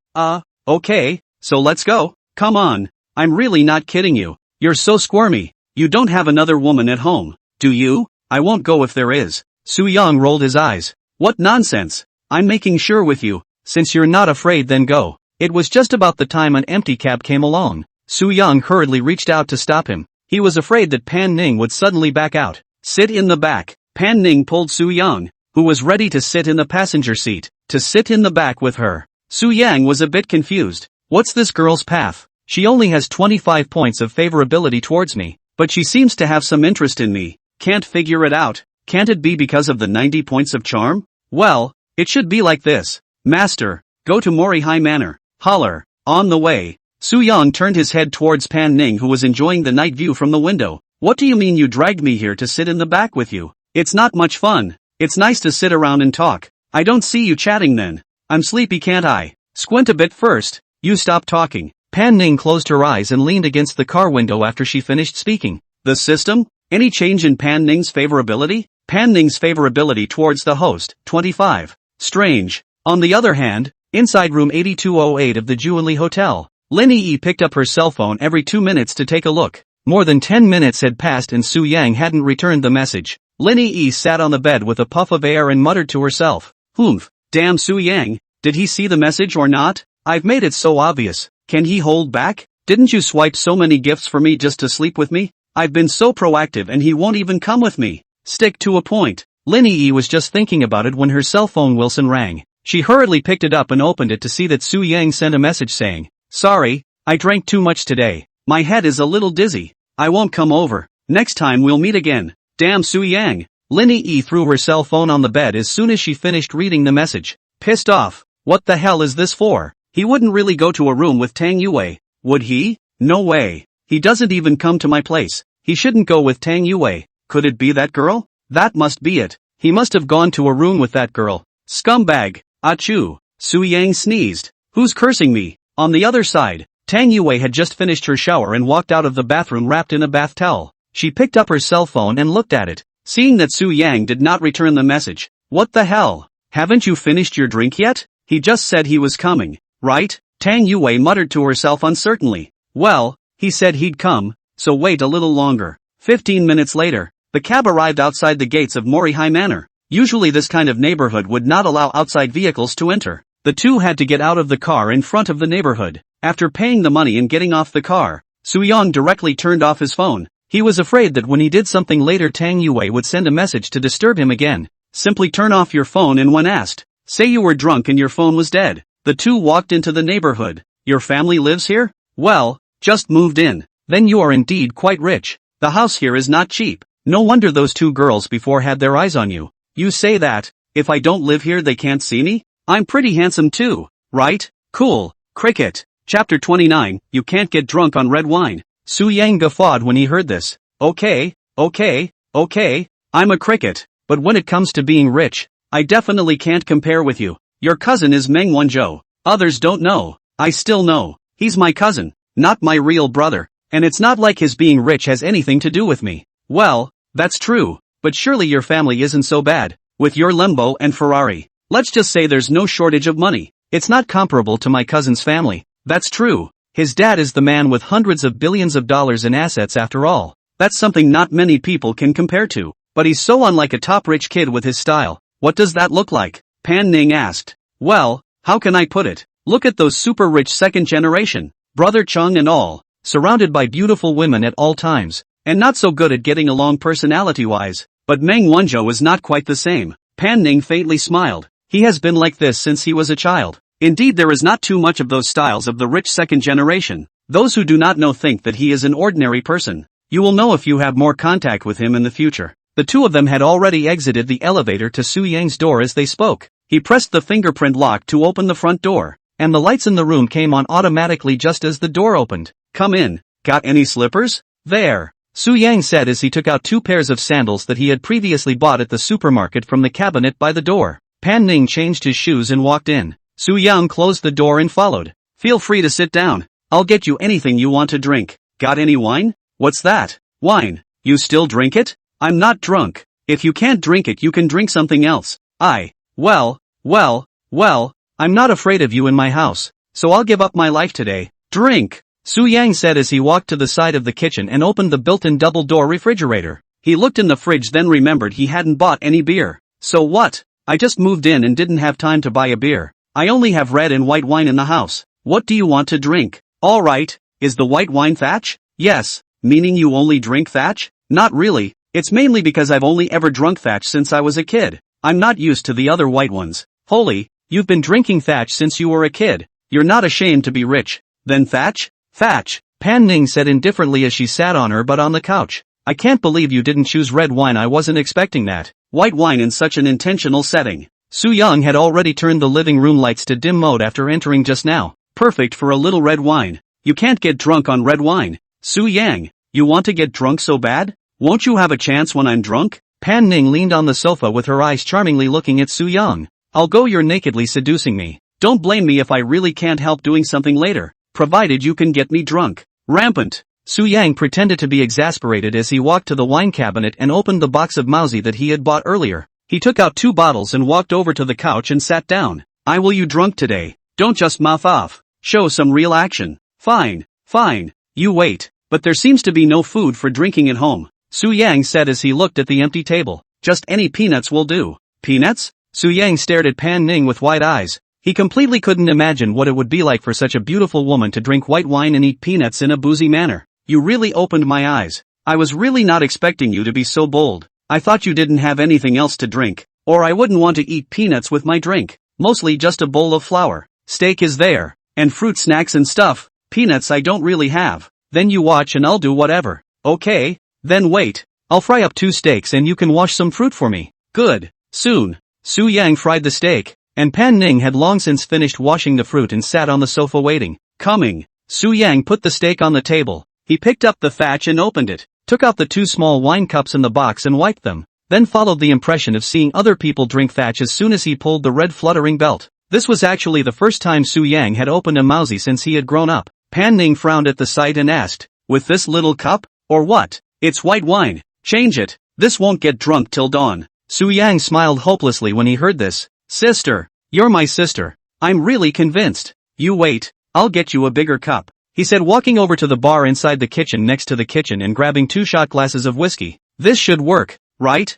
Speaker 1: Okay, so let's go. Come on. I'm really not kidding you. You're so squirmy. You don't have another woman at home, do you? I won't go if there is. Su Yang rolled his eyes. What nonsense. I'm making sure with you. Since you're not afraid, then go. It was just about the time an empty cab came along. Su Yang hurriedly reached out to stop him. He was afraid that Pan Ning would suddenly back out. Sit in the back. Pan Ning pulled Su Yang, who was ready to sit in the passenger seat, to sit in the back with her. Su Yang was a bit confused. What's this girl's path? She only has 25 points of favorability towards me, but she seems to have some interest in me. Can't figure it out. Can't it be because of the 90 points of charm? Well, it should be like this. Master, go to Mori High Manor. Holler. On the way. Su Yang turned his head towards Pan Ning, who was enjoying the night view from the window. What do you mean you dragged me here to sit in the back with you? It's not much fun. It's nice to sit around and talk. I don't see you chatting then. I'm sleepy, can't I? Squint a bit first. You stop talking. Pan Ning closed her eyes and leaned against the car window after she finished speaking. The system? Any change in Pan Ning's favorability? Pan Ning's favorability towards the host, 25. Strange. On the other hand, inside room 8208 of the Jubilee Hotel, Lin Yi picked up her cell phone every 2 minutes to take a look. More than 10 minutes had passed and Su Yang hadn't returned the message. Lin Yi sat on the bed with a puff of air and muttered to herself. Damn Su Yang, did he see the message or not? I've made it so obvious. Can he hold back? Didn't you swipe so many gifts for me just to sleep with me? I've been so proactive and he won't even come with me. Stick to a point. Lin Yi was just thinking about it when her cell phone Wilson rang. She hurriedly picked it up and opened it to see that Su Yang sent a message saying, "Sorry, I drank too much today. My head is a little dizzy. I won't come over. Next time we'll meet again." Damn Su Yang. Lin Yi threw her cell phone on the bed as soon as she finished reading the message. Pissed off. What the hell is this for? He wouldn't really go to a room with Tang Yue, would he? No way. He doesn't even come to my place. He shouldn't go with Tang Yue. Could it be that girl? That must be it. He must have gone to a room with that girl. Scumbag. Achoo. Su Yang sneezed. Who's cursing me? On the other side, Tang Yue had just finished her shower and walked out of the bathroom wrapped in a bath towel. She picked up her cell phone and looked at it, seeing that Su Yang did not return the message. What the hell? Haven't you finished your drink yet? He just said he was coming, right? Tang Yue muttered to herself uncertainly. Well, he said he'd come, so wait a little longer. 15 minutes later, the cab arrived outside the gates of Morihei Manor. Usually this kind of neighborhood would not allow outside vehicles to enter. The two had to get out of the car in front of the neighborhood. After paying the money and getting off the car, Su Yang directly turned off his phone. He was afraid that when he did something later Tang Yue would send a message to disturb him again. Simply turn off your phone and when asked, say you were drunk and your phone was dead. The two walked into the neighborhood. Your family lives here? Well, just moved in. Then you are indeed quite rich. The house here is not cheap. No wonder those two girls before had their eyes on you. You say that, if I don't live here they can't see me? I'm pretty handsome too, right? Cool. Cricket. Chapter 29, You Can't Get Drunk on Red Wine. Su Yang guffawed when he heard this. Okay, I'm a cricket, but when it comes to being rich, I definitely can't compare with you. Your cousin is Meng Wanzhou. Others don't know. I still know. He's my cousin, not my real brother, and it's not like his being rich has anything to do with me. Well, that's true, but surely your family isn't so bad. With your Lambo and Ferrari, let's just say there's no shortage of money. It's not comparable to my cousin's family. That's true. His dad is the man with hundreds of billions of dollars in assets after all. That's something not many people can compare to. But he's so unlike a top rich kid with his style. What does that look like? Pan Ning asked. Well, how can I put it? Look at those super rich second generation, brother Chung and all, surrounded by beautiful women at all times, and not so good at getting along personality-wise. But Meng Wanzhou is not quite the same. Pan Ning faintly smiled. He has been like this since he was a child. Indeed there is not too much of those styles of the rich second generation. Those who do not know think that he is an ordinary person. You will know if you have more contact with him in the future. The two of them had already exited the elevator to Su Yang's door as they spoke. He pressed the fingerprint lock to open the front door, and the lights in the room came on automatically just as the door opened. Come in. Got any slippers? There. Su Yang said as he took out 2 pairs of sandals that he had previously bought at the supermarket from the cabinet by the door. Pan Ning changed his shoes and walked in. Su Yang closed the door and followed. Feel free to sit down. I'll get you anything you want to drink. Got any wine? What's that? Wine. You still drink it? I'm not drunk. If you can't drink it you can drink something else. Well, I'm not afraid of you in my house, so I'll give up my life today. Drink. Su Yang said as he walked to the side of the kitchen and opened the built-in double-door refrigerator. He looked in the fridge then remembered he hadn't bought any beer. So what? I just moved in and didn't have time to buy a beer. I only have red and white wine in the house. What do you want to drink? Alright, is the white wine Thatch? Yes, meaning you only drink Thatch? Not really, it's mainly because I've only ever drunk Thatch since I was a kid. I'm not used to the other white ones. Holy, you've been drinking Thatch since you were a kid. You're not ashamed to be rich. Then Thatch? Thatch, Pan Ning said indifferently as she sat on her butt on the couch. I can't believe you didn't choose red wine. I wasn't expecting that. White wine in such an intentional setting. Su Yang had already turned the living room lights to dim mode after entering just now. Perfect for a little red wine. You can't get drunk on red wine. Su Yang, you want to get drunk so bad? Won't you have a chance when I'm drunk? Pan Ning leaned on the sofa with her eyes charmingly looking at Su Yang. I'll go, you're nakedly seducing me. Don't blame me if I really can't help doing something later, provided you can get me drunk. Rampant. Su Yang pretended to be exasperated as he walked to the wine cabinet and opened the box of Mauzy that he had bought earlier. He took out 2 bottles and walked over to the couch and sat down. I will you drunk today. Don't just mouth off. Show some real action. Fine, fine, you wait, but there seems to be no food for drinking at home, Su Yang said as he looked at the empty table. Just any peanuts will do. Peanuts? Su Yang stared at Pan Ning with wide eyes. He completely couldn't imagine what it would be like for such a beautiful woman to drink white wine and eat peanuts in a boozy manner. You really opened my eyes. I was really not expecting you to be so bold. I thought you didn't have anything else to drink, or I wouldn't want to eat peanuts with my drink. Mostly just a bowl of flour. Steak is there, and fruit snacks and stuff. Peanuts I don't really have. Then you watch and I'll do whatever. Okay? Then wait. I'll fry up 2 steaks and you can wash some fruit for me. Good. Soon. Su Yang fried the steak, and Pan Ning had long since finished washing the fruit and sat on the sofa waiting. Coming. Su Yang put the steak on the table. He picked up the thatch and opened it, took out the 2 small wine cups in the box and wiped them, then followed the impression of seeing other people drink thatch as soon as he pulled the red fluttering belt. This was actually the first time Su Yang had opened a mousy since he had grown up. Pan Ning frowned at the sight and asked, with this little cup? Or what? It's white wine. Change it. This won't get drunk till dawn. Su Yang smiled hopelessly when he heard this. Sister. You're my sister. I'm really convinced. You wait. I'll get you a bigger cup, he said, walking over to the bar inside the kitchen next to the kitchen and grabbing 2 shot glasses of whiskey. This should work, right?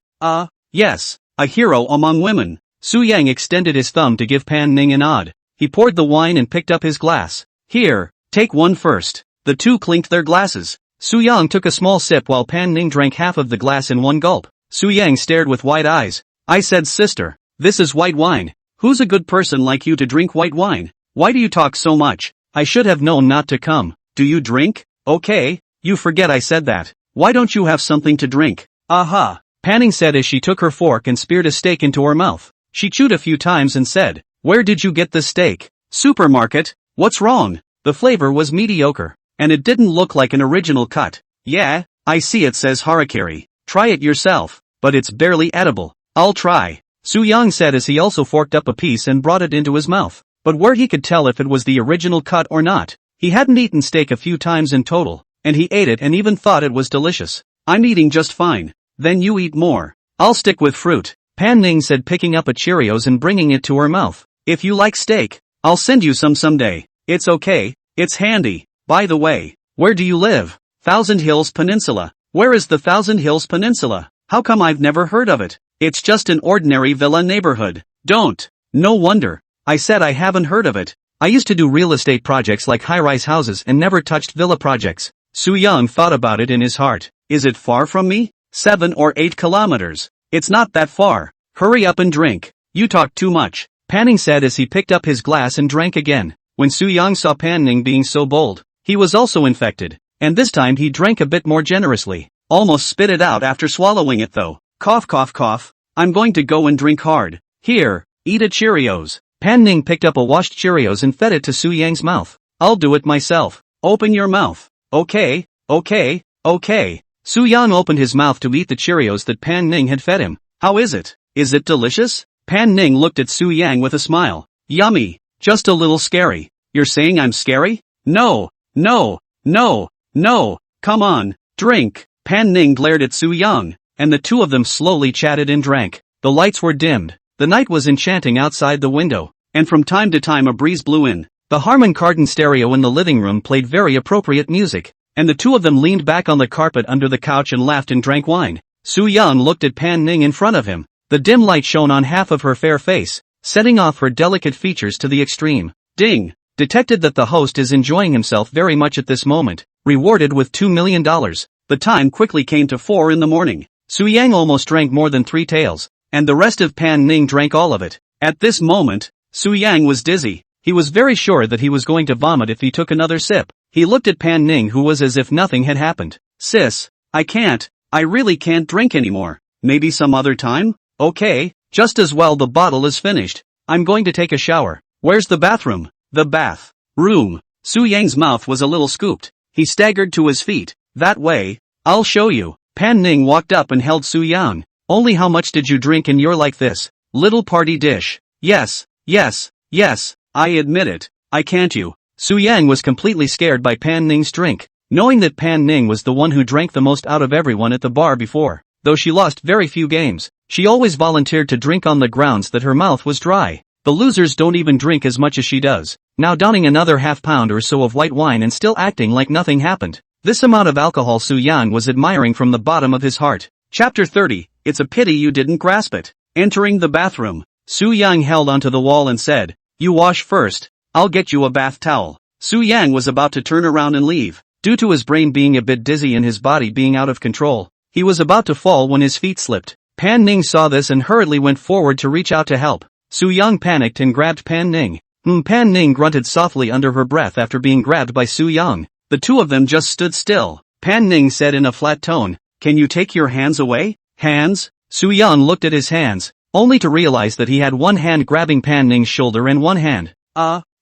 Speaker 1: Yes. A hero among women. Su Yang extended his thumb to give Pan Ning a nod. He poured the wine and picked up his glass. Here, take one first. The 2 clinked their glasses. Su Yang took a small sip while Pan Ning drank half of the glass in one gulp. Su Yang stared with wide eyes. I said, sister, this is white wine. Who's a good person like you to drink white wine? Why do you talk so much? I should have known not to come. Do you drink? Okay, you forget I said that. Why don't you have something to drink? Aha, Pan Ning said as she took her fork and speared a steak into her mouth. She chewed a few times and said, where did you get this steak? Supermarket. What's wrong? The flavor was mediocre, and it didn't look like an original cut. Yeah, I see it says harakiri. Try it yourself, but it's barely edible. I'll try, Su Yang said as he also forked up a piece and brought it into his mouth. But where he could tell if it was the original cut or not. He hadn't eaten steak a few times in total, and he ate it and even thought it was delicious. I'm eating just fine. Then you eat more. I'll stick with fruit, Pan Ning said, picking up a Cheerios and bringing it to her mouth. If you like steak, I'll send you some someday. It's okay, it's handy. By the way, where do you live? Thousand Hills Peninsula. Where is the Thousand Hills Peninsula? How come I've never heard of it? It's just an ordinary villa neighborhood. Don't. No wonder. I said I haven't heard of it. I used to do real estate projects like high-rise houses and never touched villa projects. Su Yang thought about it in his heart. Is it far from me? 7 or 8 kilometers. It's not that far. Hurry up and drink. You talk too much, Pan Ning said as he picked up his glass and drank again. When Su Yang saw Pan Ning being so bold, he was also infected, and this time he drank a bit more generously. Almost spit it out after swallowing it though. Cough cough cough. I'm going to go and drink hard. Here, eat a Cheerios. Pan Ning picked up a washed Cheerios and fed it to Su Yang's mouth. I'll do it myself. Open your mouth. Okay, okay, okay. Su Yang opened his mouth to eat the Cheerios that Pan Ning had fed him. How is it? Is it delicious? Pan Ning looked at Su Yang with a smile. Yummy. Just a little scary. You're saying I'm scary? No, no, no, no. Come on, drink. Pan Ning glared at Su Yang, and the 2 of them slowly chatted and drank. The lights were dimmed. The night was enchanting outside the window, and from time to time a breeze blew in. The Harman Kardon stereo in the living room played very appropriate music, and the 2 of them leaned back on the carpet under the couch and laughed and drank wine. Su Yang looked at Pan Ning in front of him. The dim light shone on half of her fair face, setting off her delicate features to the extreme. Ding! Detected that the host is enjoying himself very much at this moment, rewarded with $2 million. The time quickly came to 4 in the morning. Su Yang almost drank more than 3 taels, and the rest of Pan Ning drank all of it. At this moment, Su Yang was dizzy. He was very sure that he was going to vomit if he took another sip. He looked at Pan Ning, who was as if nothing had happened. Sis, I really can't drink anymore. Maybe some other time? Okay, just as well the bottle is finished. I'm going to take a shower. Where's the bathroom? The bath room. Su Yang's mouth was a little scooped. He staggered to his feet. That way. I'll show you. Pan Ning walked up and held Su Yang. Only how much did you drink and you're like this? Little party dish. Yes, yes, yes, I admit it. I can't you. Su Yang was completely scared by Pan Ning's drink, knowing that Pan Ning was the one who drank the most out of everyone at the bar before. Though she lost very few games, she always volunteered to drink on the grounds that her mouth was dry. The losers don't even drink as much as she does. now downing another half-pound or so of white wine and still acting like nothing happened. This amount of alcohol Su Yang was admiring from the bottom of his heart. Chapter 30, It's a pity you didn't grasp it. Entering the bathroom, Su Yang held onto the wall and said, "You wash first, I'll get you a bath towel." Su Yang was about to turn around and leave. Due to his brain being a bit dizzy and his body being out of control, he was about to fall when his feet slipped. Pan Ning saw this and hurriedly went forward to reach out to help. Su Yang panicked and grabbed Pan Ning. Pan Ning grunted softly under her breath after being grabbed by Su Yang. The two of them just stood still. Pan Ning said in a flat tone, "Can you take your hands away?" Hands? Su Yang looked at his hands, only to realize that he had one hand grabbing Pan Ning's shoulder and one hand.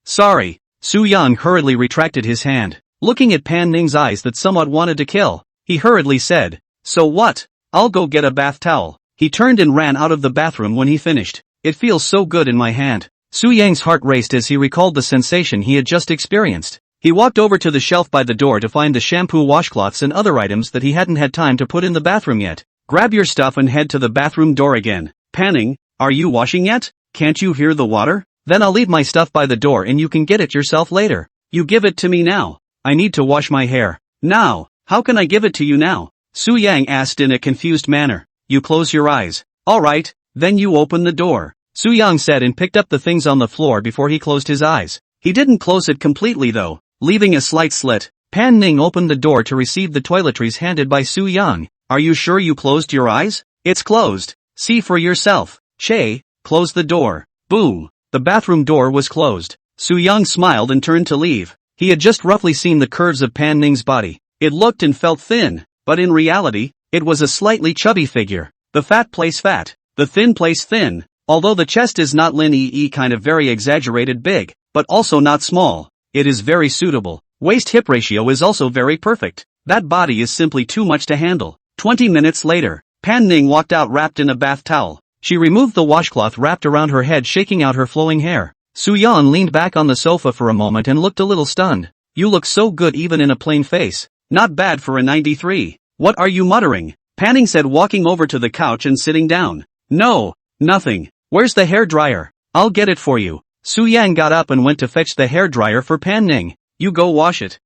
Speaker 1: Sorry. Su Yang hurriedly retracted his hand. Looking at Pan Ning's eyes that somewhat wanted to kill, he hurriedly said, "So what? I'll go get a bath towel." He turned and ran out of the bathroom when he finished. "It feels so good in my hand." Su Yang's heart raced as he recalled the sensation he had just experienced. He walked over to the shelf by the door to find the shampoo, washcloths and other items that he hadn't had time to put in the bathroom yet. "Grab your stuff and head to the bathroom door again." "Panning, are you washing yet? Can't you hear the water?" "Then I'll leave my stuff by the door and you can get it yourself later." "You give it to me now. I need to wash my hair." "Now, how can I give it to you now?" Su Yang asked in a confused manner. "You close your eyes." "Alright, then you open the door," Su Yang said and picked up the things on the floor before he closed his eyes. He didn't close it completely though, leaving a slight slit. Pan Ning opened the door to receive the toiletries handed by Su Yang. "Are you sure you closed your eyes?" "It's closed. See for yourself." "Che, close the door." Boom. The bathroom door was closed. Su Yang smiled and turned to leave. He had just roughly seen the curves of Pan Ning's body. It looked and felt thin, but in reality, it was a slightly chubby figure. The fat place fat, the thin place thin. Although the chest is not linear kind of very exaggerated big, but also not small, it is very suitable. Waist-hip ratio is also very perfect. That body is simply too much to handle. 20 minutes later, Pan Ning walked out wrapped in a bath towel. She removed the washcloth wrapped around her head, shaking out her flowing hair. Su Yan leaned back on the sofa for a moment and looked a little stunned. "You look so good even in a plain face. Not bad for a 93. "What are you muttering?" Panning said, walking over to the couch and sitting down. "No, nothing. Where's the hair dryer?" "I'll get it for you." Su Yang got up and went to fetch the hair dryer for Pan Ning. "You go wash it."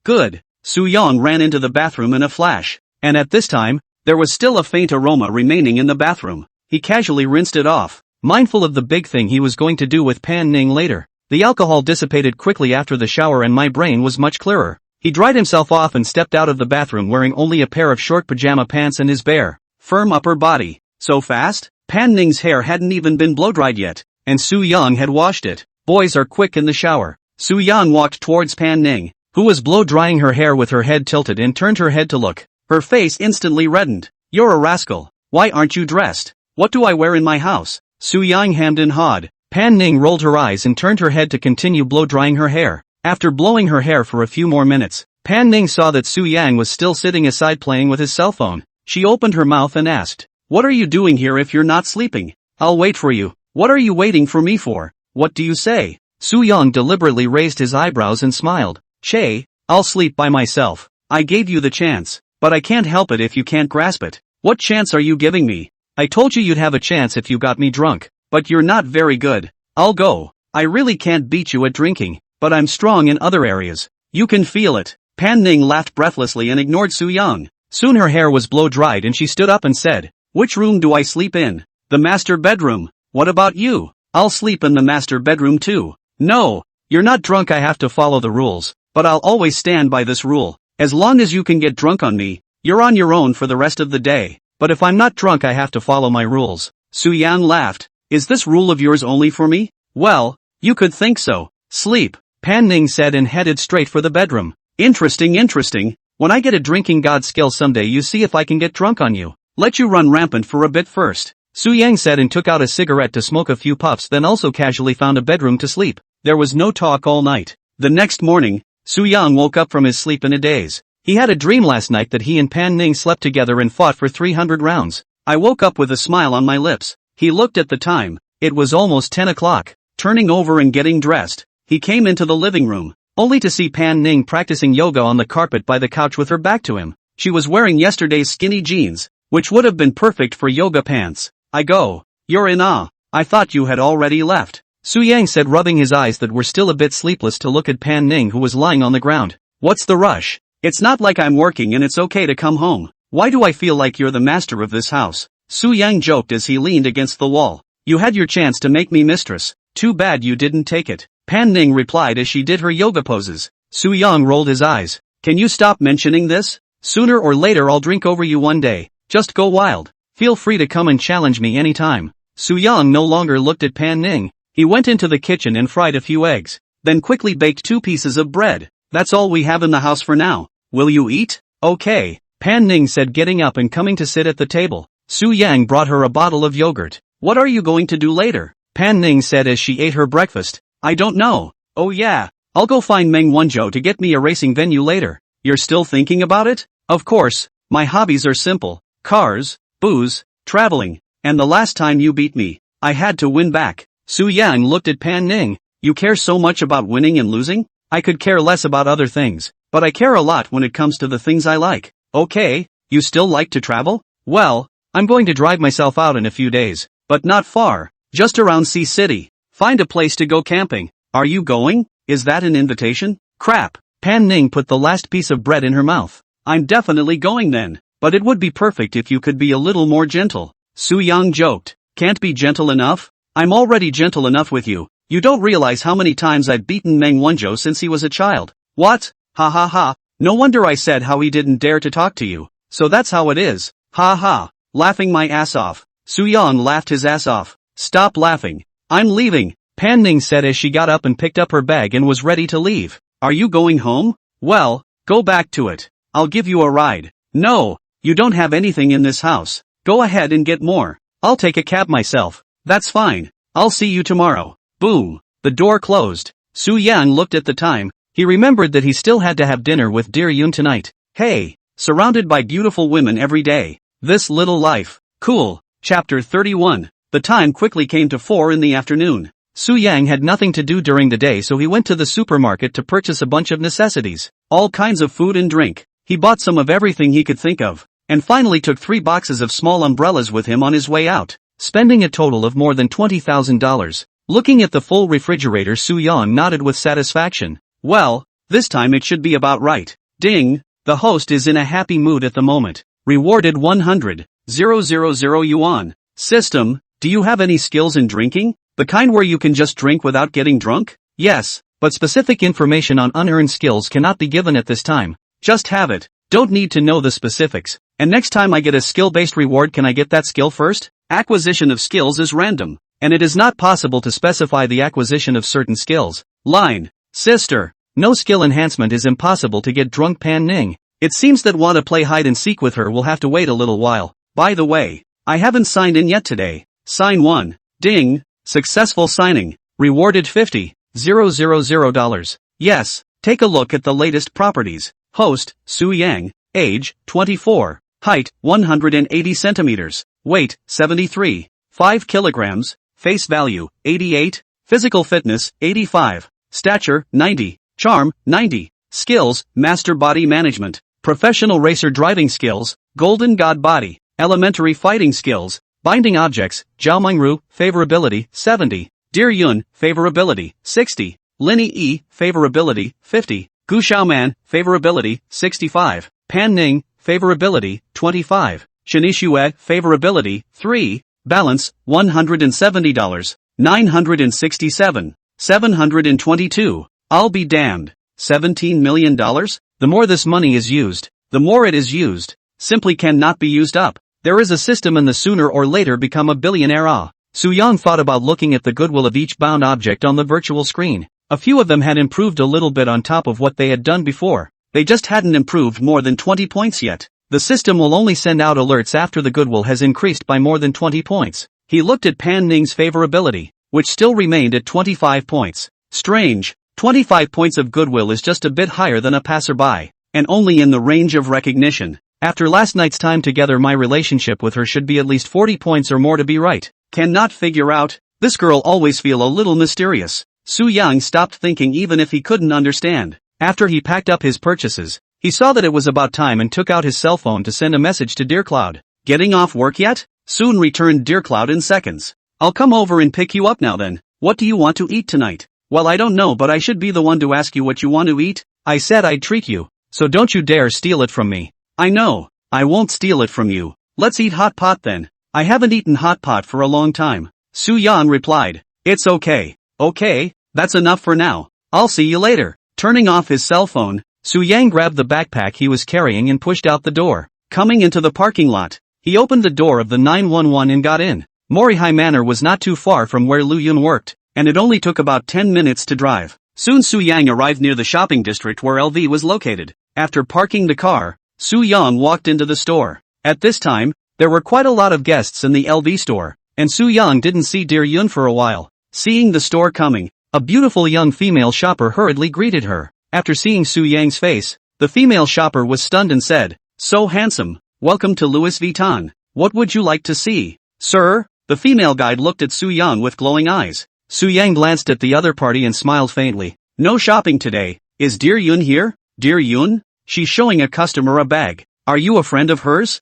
Speaker 1: Good." Su Yang ran into the bathroom in a flash. And at this time, there was still a faint aroma remaining in the bathroom. He casually rinsed it off, mindful of the big thing he was going to do with Pan Ning later. The alcohol dissipated quickly after the shower and my brain was much clearer. He dried himself off and stepped out of the bathroom wearing only a pair of short pajama pants and his bare, firm upper body. So fast? Pan Ning's hair hadn't even been blow-dried yet, and Su Yang had washed it. Boys are quick in the shower. Su Yang walked towards Pan Ning, who was blow-drying her hair with her head tilted, and turned her head to look. Her face instantly reddened. "You're a rascal. Why aren't you dressed? What do I wear in my house?" Su Yang hemmed and hawed. Pan Ning rolled her eyes and turned her head to continue blow-drying her hair. After blowing her hair for a few more minutes, Pan Ning saw that Su Yang was still sitting aside playing with his cell phone. She opened her mouth and asked, "What are you doing here if you're not sleeping?" "I'll wait for you." "What are you waiting for me for?" "What do you say?" Su Yang deliberately raised his eyebrows and smiled. "Che, I'll sleep by myself. I gave you the chance, but I can't help it if you can't grasp it." "What chance are you giving me?" "I told you you'd have a chance if you got me drunk, but you're not very good." "I'll go. I really can't beat you at drinking, but I'm strong in other areas. You can feel it." Pan Ning laughed breathlessly and ignored Su Yang. Soon her hair was blow-dried and she stood up and said, "Which room do I sleep in?" "The master bedroom." "What about you?" "I'll sleep in the master bedroom too." "No, you're not drunk. I have to follow the rules, but I'll always stand by this rule. As long as you can get drunk on me, you're on your own for the rest of the day. But if I'm not drunk, I have to follow my rules." Su Yang laughed. "Is this rule of yours only for me?" "Well, you could think so." "Sleep," Pan Ning said and headed straight for the bedroom. Interesting. When I get a drinking god skill someday, you see if I can get drunk on you. Let you run rampant for a bit first." Su Yang said and took out a cigarette to smoke a few puffs, then also casually found a bedroom to sleep. There was no talk all night. The next morning, Su Yang woke up from his sleep in a daze. He had a dream last night that he and Pan Ning slept together and fought for 300 rounds. "I woke up with a smile on my lips." He looked at the time. It was almost 10 o'clock. Turning over and getting dressed, he came into the living room, only to see Pan Ning practicing yoga on the carpet by the couch with her back to him. She was wearing yesterday's skinny jeans, which would have been perfect for yoga pants. "You're in awe. I thought you had already left." Su Yang said, rubbing his eyes that were still a bit sleepless to look at Pan Ning, who was lying on the ground. What's the rush? It's not like I'm working and it's okay to come home. Why do I feel like you're the master of this house? Su Yang joked as he leaned against the wall. You had your chance to make me mistress. Too bad you didn't take it. Pan Ning replied as she did her yoga poses. Su Yang rolled his eyes. Can you stop mentioning this? Sooner or later I'll drink over you one day. Just go wild. Feel free to come and challenge me anytime. Su Yang no longer looked at Pan Ning. He went into the kitchen and fried a few eggs, then quickly baked 2 pieces of bread. That's all we have in the house for now. Will you eat? Okay, Pan Ning said, getting up and coming to sit at the table. Su Yang brought her a bottle of yogurt. What are you going to do later? Pan Ning said as she ate her breakfast. I don't know. Oh yeah, I'll go find Meng Wanzhou to get me a racing venue later. You're still thinking about it? Of course, my hobbies are simple. Cars, booze, traveling, and the last time you beat me, I had to win back. Su Yang looked at Pan Ning. You care so much about winning and losing? I could care less about other things, but I care a lot when it comes to the things I like. Okay, you still like to travel? Well, I'm going to drive myself out in a few days, but not far, just around Sea City. Find a place to go camping. Are you going? Is that an invitation? Crap. Pan Ning put the last piece of bread in her mouth. I'm definitely going then, but it would be perfect if you could be a little more gentle. Su Yang joked. Can't be gentle enough? I'm already gentle enough with you. You don't realize how many times I've beaten Meng Wanzhou since he was a child. What? Ha ha ha. No wonder I said how he didn't dare to talk to you. So that's how it is. Ha ha. Laughing my ass off. Su Yang laughed his ass off. Stop laughing. I'm leaving, Pan Ning said as she got up and picked up her bag and was ready to leave. Are you going home? Well, go back to it. I'll give you a ride. No, you don't have anything in this house. Go ahead and get more. I'll take a cab myself. That's fine. I'll see you tomorrow. Boom. The door closed. Su Yang looked at the time. He remembered that he still had to have dinner with dear Yun tonight. Hey, surrounded by beautiful women every day. This little life. Cool. Chapter 31. The time quickly came to 4 in the afternoon. Su Yang had nothing to do during the day, so he went to the supermarket to purchase a bunch of necessities. All kinds of food and drink. He bought some of everything he could think of, and finally took 3 boxes of small umbrellas with him on his way out, spending a total of more than $20,000. Looking at the full refrigerator, Su Yang nodded with satisfaction. Well, this time it should be about right. Ding, the host is in a happy mood at the moment. Rewarded 100,000 yuan. System, do you have any skills in drinking? The kind where you can just drink without getting drunk? Yes, but specific information on unearned skills cannot be given at this time. Just have it. Don't need to know the specifics. And next time I get a skill-based reward, can I get that skill first? Acquisition of skills is random, and it is not possible to specify the acquisition of certain skills. Line. Sister, no skill enhancement is impossible to get drunk. Pan Ning. It seems that want to play hide and seek with her will have to wait a little while. By the way, I haven't signed in yet today. Sign 1. Ding. Successful signing. Rewarded $50,000. Yes, take a look at the latest properties. Host, Su Yang. Age, 24. Height, 180 centimeters. Weight, 73. 5 kilograms. Face value, 88. Physical fitness, 85. Stature, 90. Charm, 90. Skills, master body management. Professional racer driving skills, golden god body. Elementary fighting skills, binding objects, Zhao Mingru, favorability, 70. Dear Yun, favorability, 60. Linny E, favorability, 50. Gu Xiaoman, favorability, 65. Pan Ning, favorability, 25. Shanishue, favorability, 3. Balance, $170. 967. 722. I'll be damned. $17 million? The more this money is used, the more it is used. Simply cannot be used up. There is a system and the sooner or later become a billionaire. Su Yang thought about looking at the goodwill of each bound object on the virtual screen. A few of them had improved a little bit on top of what they had done before. They just hadn't improved more than 20 points yet. The system will only send out alerts after the goodwill has increased by more than 20 points. He looked at Pan Ning's favorability, which still remained at 25 points. Strange, 25 points of goodwill is just a bit higher than a passerby, and only in the range of recognition. After last night's time together, my relationship with her should be at least 40 points or more to be right. Cannot figure out. This girl always feel a little mysterious. Su Yang stopped thinking even if he couldn't understand. After he packed up his purchases, he saw that it was about time and took out his cell phone to send a message to Dear Cloud. Getting off work yet? Soon, returned Dear Cloud in seconds. I'll come over and pick you up now then. what do you want to eat tonight? Well, I don't know, but I should be the one to ask you what you want to eat. I said I'd treat you, so don't you dare steal it from me. I know, I won't steal it from you. Let's eat hot pot then. I haven't eaten hot pot for a long time. Su Yang replied. It's okay. Okay, that's enough for now. I'll see you later. Turning off his cell phone, Su Yang grabbed the backpack he was carrying and pushed out the door. Coming into the parking lot, he opened the door of the 911 and got in. Morihei Manor was not too far from where Lu Yun worked, and it only took about 10 minutes to drive. Soon Su Yang arrived near the shopping district where LV was located. After parking the car, Su Yang walked into the store. At this time, there were quite a lot of guests in the LV store, and Su Yang didn't see dear Yun for a while. Seeing the store coming, a beautiful young female shopper hurriedly greeted her. After seeing Su Yang's face, the female shopper was stunned and said, "So handsome, welcome to Louis Vuitton. What would you like to see, sir?" The female guide looked at Su Yang with glowing eyes. Su Yang glanced at the other party and smiled faintly. "No shopping today. Is dear Yun here?" "Dear Yun?" She's showing a customer a bag. "Are you a friend of hers?"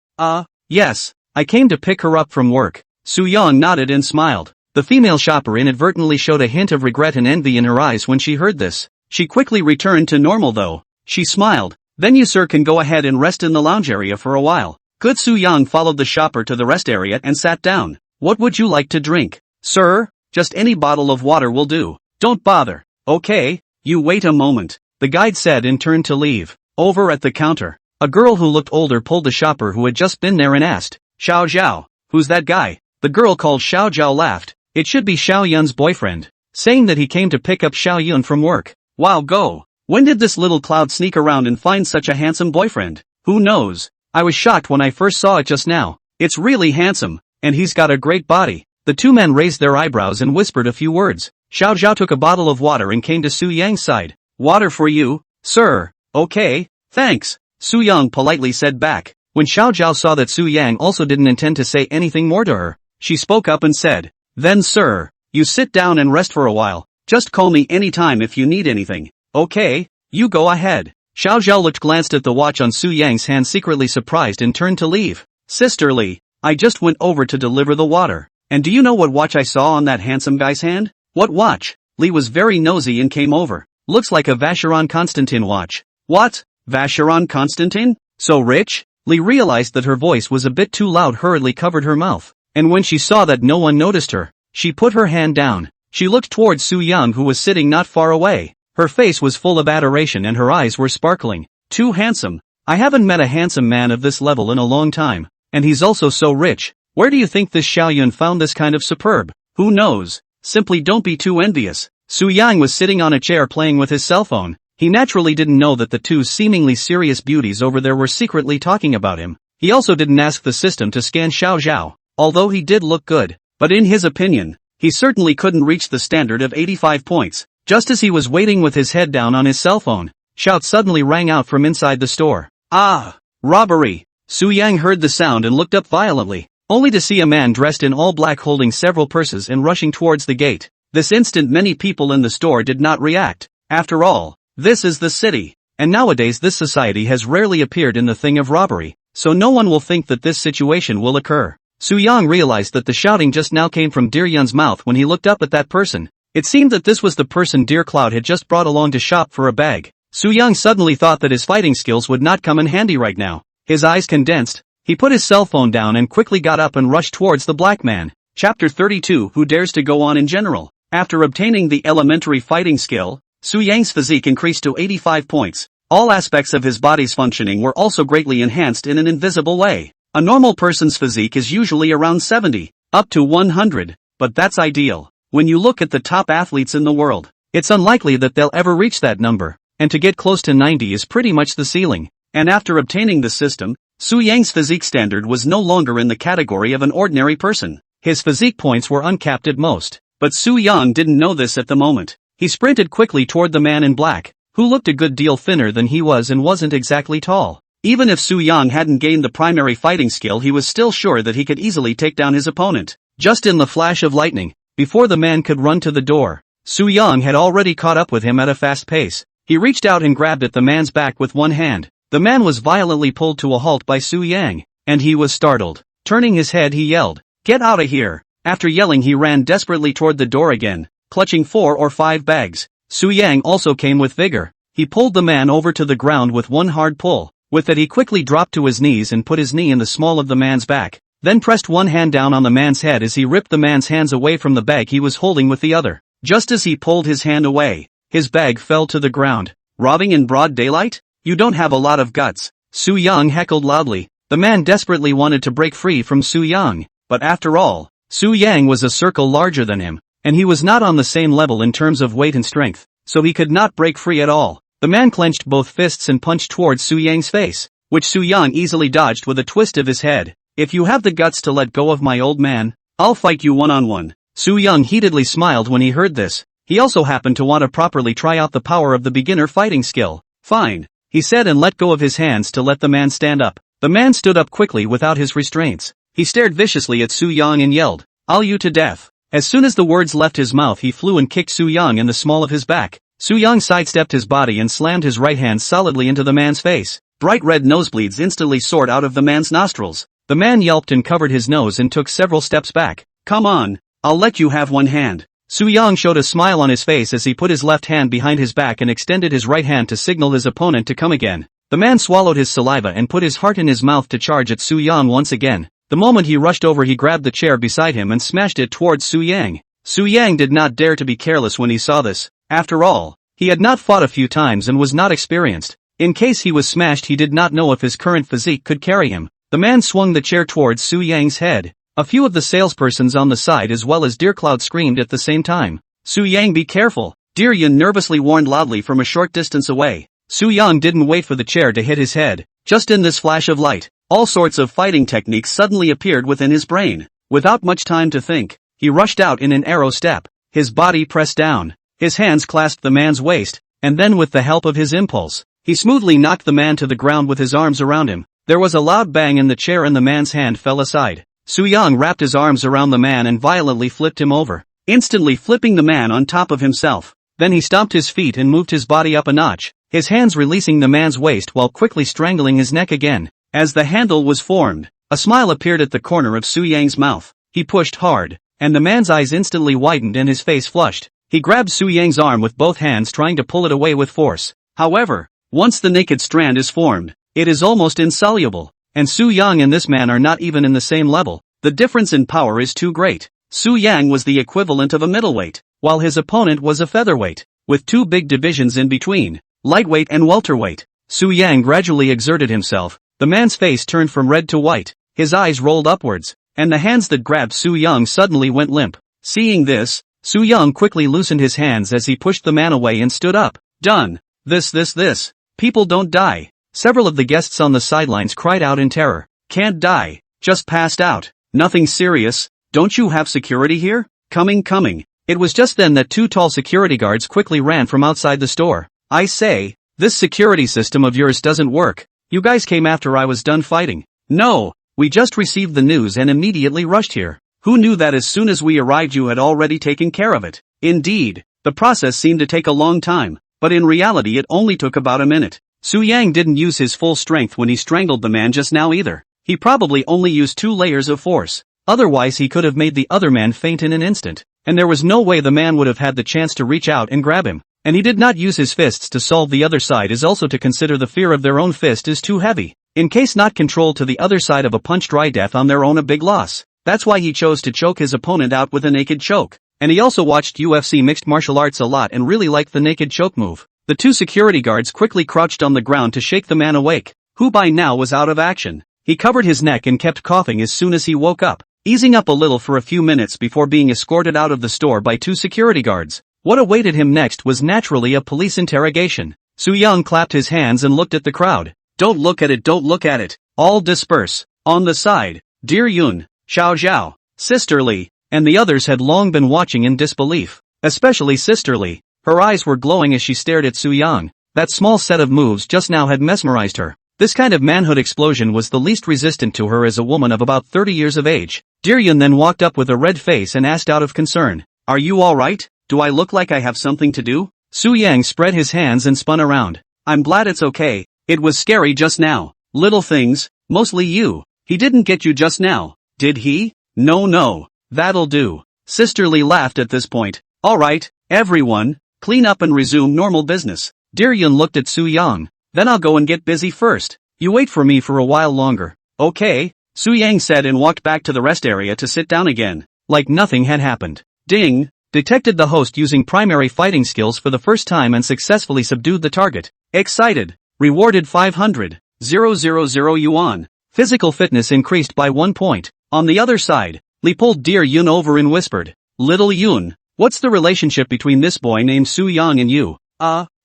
Speaker 1: Yes. I came to pick her up from work." Su Yang nodded and smiled. The female shopper inadvertently showed a hint of regret and envy in her eyes when she heard this. She quickly returned to normal though. She smiled. "Then you sir can go ahead and rest in the lounge area for a while." Good. Su Yang followed the shopper to the rest area and sat down. "What would you like to drink?" "Sir, just any bottle of water will do." "Don't bother." "Okay, you wait a moment," the guide said and turned to leave. Over at the counter, a girl who looked older pulled the shopper who had just been there and asked, "Xiao Zhao, who's that guy?" The girl called Xiao Zhao laughed. "It should be Xiao Yun's boyfriend," saying that he came to pick up Xiao Yun from work. "Wow, go. When did this little cloud sneak around and find such a handsome boyfriend? Who knows? I was shocked when I first saw it just now. It's really handsome, and he's got a great body." The two men raised their eyebrows and whispered a few words. Xiao Zhao took a bottle of water and came to Su Yang's side. "Water for you, sir." "Okay, thanks," Su Yang politely said back. When Xiao Zhao saw that Su Yang also didn't intend to say anything more to her, she spoke up and said, "Then sir, you sit down and rest for a while. Just call me anytime if you need anything." "Okay, you go ahead." Xiao Zhao glanced at the watch on Su Yang's hand, secretly surprised, and turned to leave. "Sisterly, I just went over to deliver the water. And do you know what watch I saw on that handsome guy's hand?" "What watch?" Li was very nosy and came over. "Looks like a Vacheron Constantin watch." "What? Vacheron Constantin? So rich?" Li realized that her voice was a bit too loud, hurriedly covered her mouth. And when she saw that no one noticed her, she put her hand down. She looked towards Su Yang, who was sitting not far away. Her face was full of adoration and her eyes were sparkling. "Too handsome. I haven't met a handsome man of this level in a long time. And he's also so rich. Where do you think this Xiao Yun found this kind of superb? Who knows? Simply don't be too envious." Su Yang was sitting on a chair playing with his cell phone. He naturally didn't know that the two seemingly serious beauties over there were secretly talking about him. He also didn't ask the system to scan Xiao Zhao, although he did look good. But in his opinion, he certainly couldn't reach the standard of 85 points. Just as he was waiting with his head down on his cell phone, shouts suddenly rang out from inside the store. "Ah! Robbery!" Su Yang heard the sound and looked up violently, only to see a man dressed in all black holding several purses and rushing towards the gate. This instant many people in the store did not react. After all, this is the city, and nowadays this society has rarely appeared in the thing of robbery, so no one will think that this situation will occur. Su Yang realized that the shouting just now came from Dear Yun's mouth when he looked up at that person. It seemed that this was the person Dear Cloud had just brought along to shop for a bag. Su Yang suddenly thought that his fighting skills would not come in handy right now. His eyes condensed. He put his cell phone down and quickly got up and rushed towards the black man. Chapter 32. Who dares to go on in general? After obtaining the elementary fighting skill, Su Yang's physique increased to 85 points. All aspects of his body's functioning were also greatly enhanced in an invisible way. A normal person's physique is usually around 70, up to 100, but that's ideal. When you look at the top athletes in the world, it's unlikely that they'll ever reach that number, and to get close to 90 is pretty much the ceiling. And after obtaining the system, Su Yang's physique standard was no longer in the category of an ordinary person. His physique points were uncapped at most, but Su Yang didn't know this at the moment. He sprinted quickly toward the man in black, who looked a good deal thinner than he was and wasn't exactly tall. Even if Su Yang hadn't gained the primary fighting skill, he was still sure that he could easily take down his opponent. Just in the flash of lightning, before the man could run to the door, Su Yang had already caught up with him at a fast pace. He reached out and grabbed at the man's back with one hand. The man was violently pulled to a halt by Su Yang, and he was startled. Turning his head, he yelled, "Get out of here!" After yelling, he ran desperately toward the door again. clutching 4 or 5 bags. Su Yang also came with vigor. He pulled the man over to the ground with one hard pull. With it he quickly dropped to his knees and put his knee in the small of the man's back, then pressed one hand down on the man's head as he ripped the man's hands away from the bag he was holding with the other. Just as he pulled his hand away, his bag fell to the ground. Robbing in broad daylight? You don't have a lot of guts, Su Yang heckled loudly. The man desperately wanted to break free from Su Yang, but after all, Su Yang was a circle larger than him, and he was not on the same level in terms of weight and strength, so he could not break free at all. The man clenched both fists and punched towards Su Yang's face, which Su Yang easily dodged with a twist of his head. If you have the guts to let go of my old man, I'll fight you one-on-one. Su Yang heatedly smiled when he heard this. He also happened to want to properly try out the power of the beginner fighting skill. Fine, he said and let go of his hands to let the man stand up. The man stood up quickly without his restraints. He stared viciously at Su Yang and yelled, "I'll you to death." As soon as the words left his mouth he flew and kicked Su Yang in the small of his back. Su Yang sidestepped his body and slammed his right hand solidly into the man's face. Bright red nosebleeds instantly soared out of the man's nostrils. The man yelped and covered his nose and took several steps back. "Come on, I'll let you have one hand." Su Yang showed a smile on his face as he put his left hand behind his back and extended his right hand to signal his opponent to come again. The man swallowed his saliva and put his heart in his mouth to charge at Su Yang once again. The moment he rushed over he grabbed the chair beside him and smashed it towards Su Yang. Su Yang did not dare to be careless when he saw this. After all, he had not fought a few times and was not experienced. In case he was smashed he did not know if his current physique could carry him. The man swung the chair towards Su Yang's head. A few of the salespersons on the side as well as Dear Cloud screamed at the same time. "Su Yang, be careful," Dear Yun nervously warned loudly from a short distance away. Su Yang didn't wait for the chair to hit his head. Just in this flash of light, all sorts of fighting techniques suddenly appeared within his brain. Without much time to think, he rushed out in an arrow step. His body pressed down. His hands clasped the man's waist, and then with the help of his impulse, he smoothly knocked the man to the ground with his arms around him. There was a loud bang in the chair and the man's hand fell aside. Su Yang wrapped his arms around the man and violently flipped him over, instantly flipping the man on top of himself. Then he stomped his feet and moved his body up a notch, his hands releasing the man's waist while quickly strangling his neck again. As the handle was formed, a smile appeared at the corner of Su Yang's mouth. He pushed hard, and the man's eyes instantly widened and his face flushed. He grabbed Su Yang's arm with both hands trying to pull it away with force. However, once the naked strand is formed, it is almost insoluble, and Su Yang and this man are not even in the same level. The difference in power is too great. Su Yang was the equivalent of a middleweight, while his opponent was a featherweight, with two big divisions in between, lightweight and welterweight. Su Yang gradually exerted himself. The man's face turned from red to white, his eyes rolled upwards, and the hands that grabbed Su Yang suddenly went limp. Seeing this, Su Yang quickly loosened his hands as he pushed the man away and stood up. "Done. This. People don't die." Several of the guests on the sidelines cried out in terror. "Can't die. Just passed out. Nothing serious. Don't you have security here?" Coming. It was just then that two tall security guards quickly ran from outside the store. "I say, this security system of yours doesn't work. You guys came after I was done fighting." "No, we just received the news and immediately rushed here. Who knew that as soon as we arrived you had already taken care of it?" Indeed, the process seemed to take a long time, but in reality it only took about a minute. Su Yang didn't use his full strength when he strangled the man just now either. He probably only used 2 layers of force. Otherwise he could have made the other man faint in an instant, and there was no way the man would have had the chance to reach out and grab him. And he did not use his fists to solve the other side is also to consider the fear of their own fist is too heavy. In case not controlled to the other side of a punch-dry death on their own a big loss. That's why he chose to choke his opponent out with a naked choke. And he also watched UFC mixed martial arts a lot and really liked the naked choke move. The 2 security guards quickly crouched on the ground to shake the man awake, who by now was out of action. He covered his neck and kept coughing as soon as he woke up, easing up a little for a few minutes before being escorted out of the store by 2 security guards. What awaited him next was naturally a police interrogation. Su Yang clapped his hands and looked at the crowd. Don't look at it. All disperse." On the side, Dear Yun, Xiao Zhao, Sister Li, and the others had long been watching in disbelief. Especially Sister Li. Her eyes were glowing as she stared at Su Yang. That small set of moves just now had mesmerized her. This kind of manhood explosion was the least resistant to her as a woman of about 30 years of age. Dear Yun then walked up with a red face and asked out of concern, "Are you alright? Do I look like I have something to do?" Su Yang spread his hands and spun around. "I'm glad it's okay. It was scary just now. Little things, mostly you. He didn't get you just now, did he?" No, that'll do." Sister Li laughed at this point. Alright, everyone, clean up and resume normal business. Dear Yun looked at Su Yang. Then I'll go and get busy first. You wait for me for a while longer. Okay, Su Yang said and walked back to the rest area to sit down again. Like nothing had happened. Ding! Detected the host using primary fighting skills for the first time and successfully subdued the target. Excited. Rewarded 500,000 yuan. Physical fitness increased by 1 point. On the other side, Li pulled Dear Yun over and whispered, Little Yun, what's the relationship between this boy named Su Yang and you?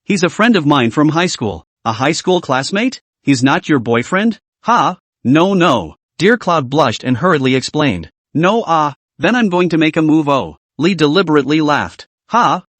Speaker 1: He's a friend of mine from high school. A high school classmate? He's not your boyfriend? No. Dear Cloud blushed and hurriedly explained. No, then I'm going to make a move. Li deliberately laughed.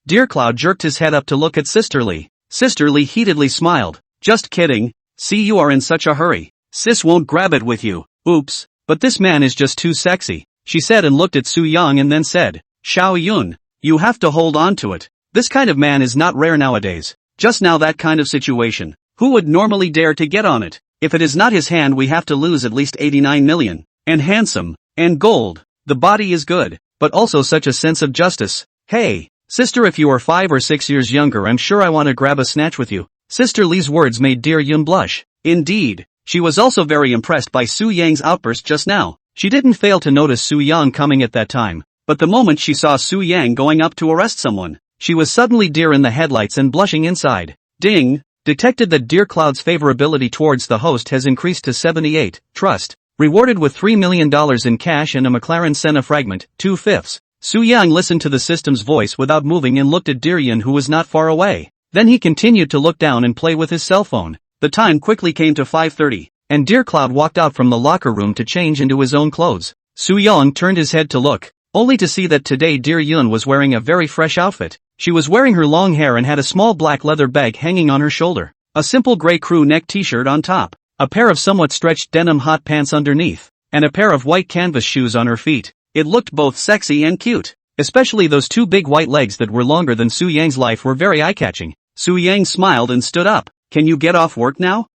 Speaker 1: Dear Cloud jerked his head up to look at Sister Li. Sister Li heatedly smiled. Just kidding. See, you are in such a hurry. Sis won't grab it with you. Oops, but this man is just too sexy, she said and looked at Su Yang and then said, Xiao Yun, you have to hold on to it. This kind of man is not rare nowadays. Just now that kind of situation. Who would normally dare to get on it? If it is not his hand, we have to lose at least 89 million. And handsome. And gold. The body is good, but also such a sense of justice. Hey, sister, if you are 5 or 6 years younger, I'm sure I want to grab a snatch with you. Sister Li's words made Dear Yun blush. Indeed. She was also very impressed by Su Yang's outburst just now. She didn't fail to notice Su Yang coming at that time. But the moment she saw Su Yang going up to arrest someone, she was suddenly deer in the headlights and blushing inside. Ding! Detected that Dear Cloud's favorability towards the host has increased to 78. Trust. Rewarded with $3 million in cash and a McLaren Senna fragment, 2/5. Su Yang listened to the system's voice without moving and looked at Dear Yun, who was not far away. Then he continued to look down and play with his cell phone. The time quickly came to 5:30, and Dear Cloud walked out from the locker room to change into his own clothes. Su Yang turned his head to look, only to see that today Dear Yun was wearing a very fresh outfit. She was wearing her long hair and had a small black leather bag hanging on her shoulder, a simple gray crew neck t-shirt on top, a pair of somewhat stretched denim hot pants underneath, and a pair of white canvas shoes on her feet. It looked both sexy and cute. Especially those 2 big white legs that were longer than Su Yang's life were very eye-catching. Su Yang smiled and stood up. Can you get off work now?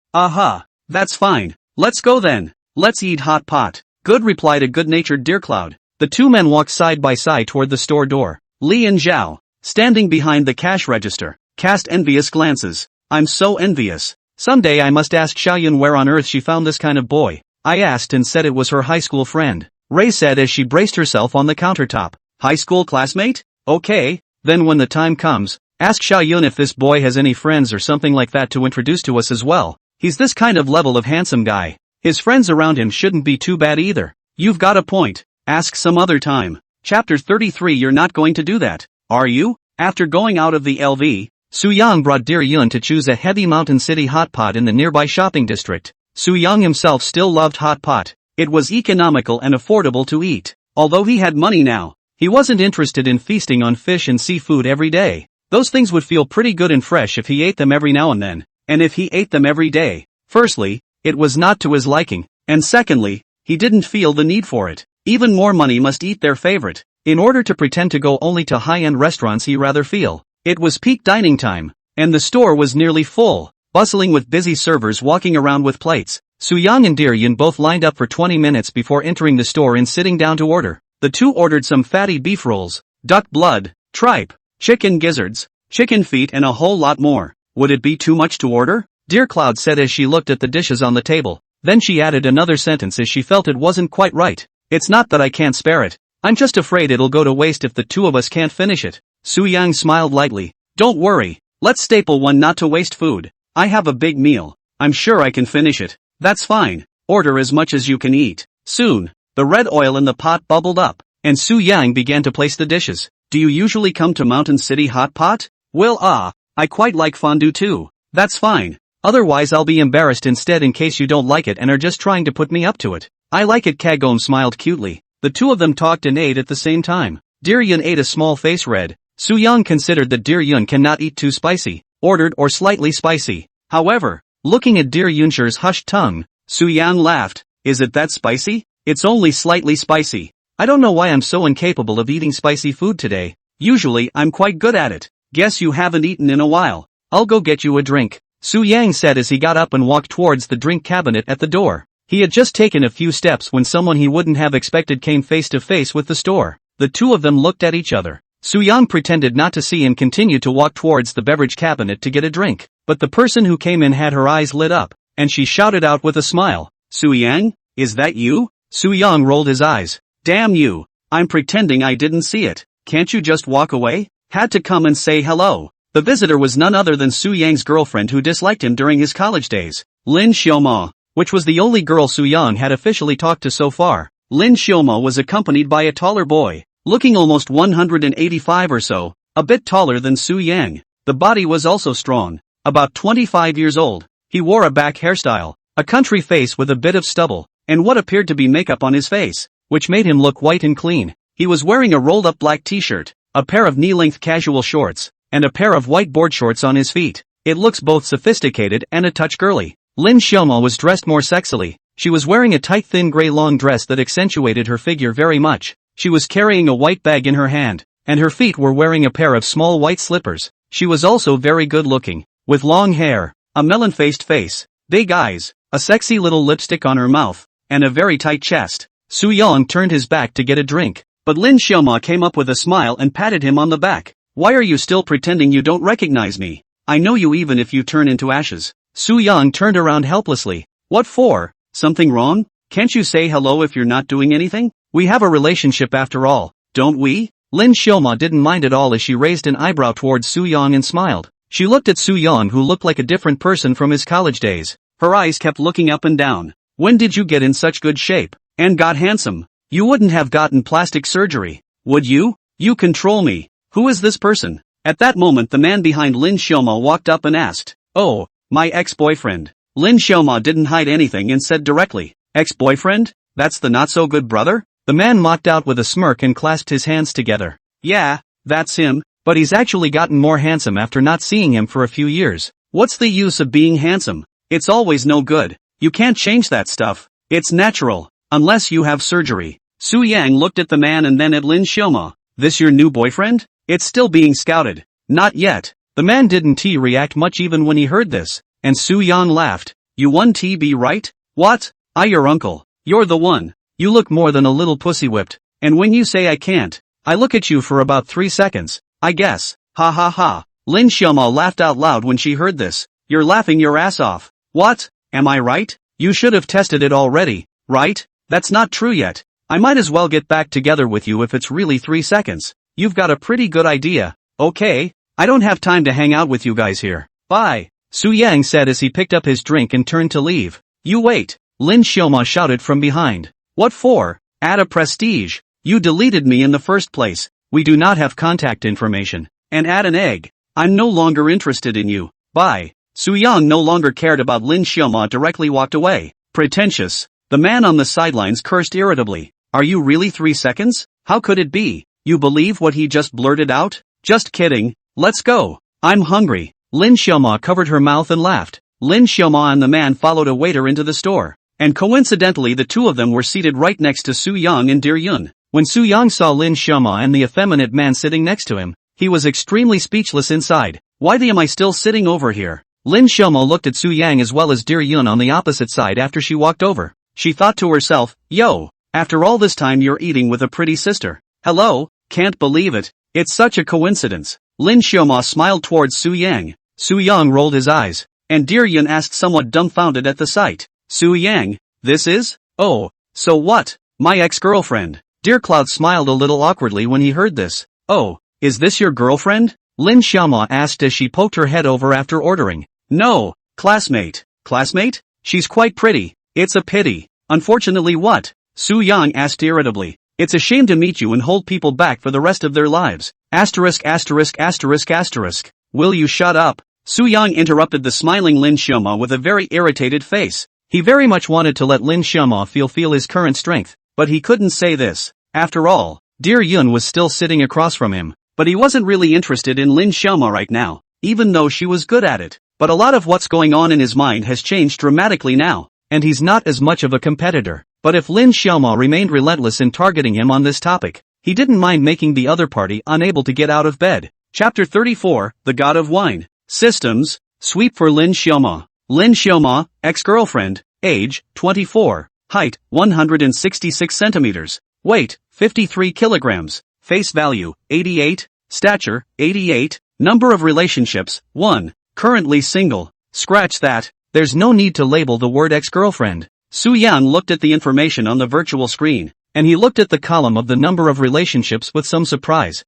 Speaker 1: That's fine. Let's go then. Let's eat hot pot. Good, replied a good-natured Dear Cloud. The 2 men walked side by side toward the store door. Li and Zhao, standing behind the cash register, cast envious glances. I'm so envious. Someday I must ask Xiaoyun where on earth she found this kind of boy. I asked and said it was her high school friend. Ray said as she braced herself on the countertop. High school classmate? Okay, then when the time comes, ask Xiaoyun if this boy has any friends or something like that to introduce to us as well. He's this kind of level of handsome guy. His friends around him shouldn't be too bad either. You've got a point. Ask some other time. Chapter 33. You're not going to do that, are you? After going out of the LV, Su Yang brought Dear Yun to choose a heavy Mountain City hot pot in the nearby shopping district. Su Yang himself still loved hot pot. It was economical and affordable to eat. Although he had money now, he wasn't interested in feasting on fish and seafood every day. Those things would feel pretty good and fresh if he ate them every now and then. And if he ate them every day, firstly, it was not to his liking, and secondly, he didn't feel the need for it. Even more money must eat their favorite. In order to pretend to go only to high-end restaurants, he rather feel. It was peak dining time, and the store was nearly full, bustling with busy servers walking around with plates. Su Yang and Dear Yun both lined up for 20 minutes before entering the store and sitting down to order. The 2 ordered some fatty beef rolls, duck blood, tripe, chicken gizzards, chicken feet and a whole lot more. Would it be too much to order? Dear Cloud said as she looked at the dishes on the table. Then she added another sentence as she felt it wasn't quite right. It's not that I can't spare it. I'm just afraid it'll go to waste if the 2 of us can't finish it. Su Yang smiled lightly. Don't worry. Let's staple one not to waste food. I have a big meal. I'm sure I can finish it. That's fine. Order as much as you can eat. Soon, the red oil in the pot bubbled up, and Su Yang began to place the dishes. Do you usually come to Mountain City Hot Pot? Well, I quite like fondue too. That's fine. Otherwise I'll be embarrassed instead in case you don't like it and are just trying to put me up to it. I like it. Kagome smiled cutely. The 2 of them talked and ate at the same time. Dear Yun ate a small face red. Su Yang considered that Dear Yun cannot eat too spicy, ordered or slightly spicy. However, looking at Dear Yun's hushed tongue, Su Yang laughed. Is it that spicy? It's only slightly spicy. I don't know why I'm so incapable of eating spicy food today. Usually I'm quite good at it. Guess you haven't eaten in a while. I'll go get you a drink, Su Yang said as he got up and walked towards the drink cabinet at the door. He had just taken a few steps when someone he wouldn't have expected came face to face with the store. The 2 of them looked at each other. Su-young pretended not to see and continued to walk towards the beverage cabinet to get a drink. But the person who came in had her eyes lit up, and she shouted out with a smile, "Su-young, is that you?" Su-young rolled his eyes. "Damn you, I'm pretending I didn't see it. Can't you just walk away? Had to come and say hello." The visitor was none other than Su-young's girlfriend who disliked him during his college days, Lin Xiaoma, which was the only girl Su-young had officially talked to so far. Lin Xiaoma was accompanied by a taller boy, looking almost 185 or so, a bit taller than Su-young. The body was also strong, about 25 years old. He wore a back hairstyle, a country face with a bit of stubble, and what appeared to be makeup on his face, which made him look white and clean. He was wearing a rolled-up black t-shirt, a pair of knee-length casual shorts, and a pair of white board shorts on his feet. It looks both sophisticated and a touch girly. Lin Xiaoma was dressed more sexily. She was wearing a tight thin grey long dress that accentuated her figure very much. She was carrying a white bag in her hand, and her feet were wearing a pair of small white slippers. She was also very good looking, with long hair, a melon-faced face, big eyes, a sexy little lipstick on her mouth, and a very tight chest. Su-young turned his back to get a drink, but Lin Xiaoma came up with a smile and patted him on the back. "Why are you still pretending you don't recognize me? I know you even if you turn into ashes." Su-young turned around helplessly. "What for? Something wrong? Can't you say hello if you're not doing anything? We have a relationship after all, don't we?" Lin Xiaoma didn't mind at all as she raised an eyebrow towards Su-young and smiled. She looked at Su-young, who looked like a different person from his college days. Her eyes kept looking up and down. "When did you get in such good shape? And got handsome? You wouldn't have gotten plastic surgery, would you? You control me. Who is this person?" At that moment the man behind Lin Xiaoma walked up and asked, "Oh, my ex-boyfriend." Lin Xiaoma didn't hide anything and said directly, "Ex-boyfriend? That's the not-so-good brother?" The man mocked out with a smirk and clasped his hands together. "Yeah, that's him, but he's actually gotten more handsome after not seeing him for a few years. What's the use of being handsome? It's always no good. You can't change that stuff. It's natural, unless you have surgery." Su-young looked at the man and then at Lin Xiaoma. "This your new boyfriend? It's still being scouted." "Not yet." The man didn't react much even when he heard this, and Su-young laughed. "You won TB, right? What? I your uncle. You're the one. You look more than a little pussy whipped, and when you say I can't, I look at you for about 3 seconds, I guess. Ha ha ha." Lin Xiaoma laughed out loud when she heard this. "You're laughing your ass off. What? Am I right? You should have tested it already, right? That's not true yet. I might as well get back together with you if it's really 3 seconds. You've got a pretty good idea. Okay, I don't have time to hang out with you guys here. Bye." Su-young said as he picked up his drink and turned to leave. "You wait," Lin Xiaoma shouted from behind. "What for? Add a prestige. You deleted me in the first place. We do not have contact information. And add an egg. I'm no longer interested in you. Bye." Su-young no longer cared about Lin Xiaoma, directly walked away. "Pretentious." The man on the sidelines cursed irritably. "Are you really 3 seconds? How could it be? You believe what he just blurted out? Just kidding. Let's go. I'm hungry." Lin Xiaoma covered her mouth and laughed. Lin Xiaoma and the man followed a waiter into the store, and coincidentally the two of them were seated right next to Su-young and Dear-yun. When Su-young saw Lin Xiaoma and the effeminate man sitting next to him, he was extremely speechless inside. "Why am I still sitting over here?" Lin Xiaoma looked at Su-young as well as Dear-yun on the opposite side after she walked over. She thought to herself, "Yo, after all this time you're eating with a pretty sister. Hello, can't believe it. It's such a coincidence." Lin Xiaoma smiled towards Su-young. Su-young rolled his eyes, and Dear-yun asked somewhat dumbfounded at the sight, "Su-young, this is? Oh, so what? My ex-girlfriend." Dear Cloud smiled a little awkwardly when he heard this. "Oh, is this your girlfriend?" Lin Xiaoma asked as she poked her head over after ordering. "No, classmate." "Classmate? She's quite pretty. It's a pity. Unfortunately what?" Su-young asked irritably. "It's a shame to meet you and hold people back for the rest of their lives. Asterisk asterisk asterisk asterisk. Will you shut up?" Su-young interrupted the smiling Lin Xiaoma with a very irritated face. He very much wanted to let Lin Xiaoma feel his current strength, but he couldn't say this. After all, Dear-yun was still sitting across from him, but he wasn't really interested in Lin Xiaoma right now, even though she was good at it. But a lot of what's going on in his mind has changed dramatically now, and he's not as much of a competitor. But if Lin Xiaoma remained relentless in targeting him on this topic, he didn't mind making the other party unable to get out of bed. Chapter 34, The God of Wine. Systems, sweep for Lin Xiaoma. Lin Xiaoma, ex-girlfriend, age, 24, height, 166 centimeters, weight, 53 kilograms, face value, 88, Stature, 88. Number of relationships, 1. Currently single. Scratch that, there's no need to label the word ex-girlfriend. Su-yang looked at the information on the virtual screen, and he looked at the column of the number of relationships with some surprise.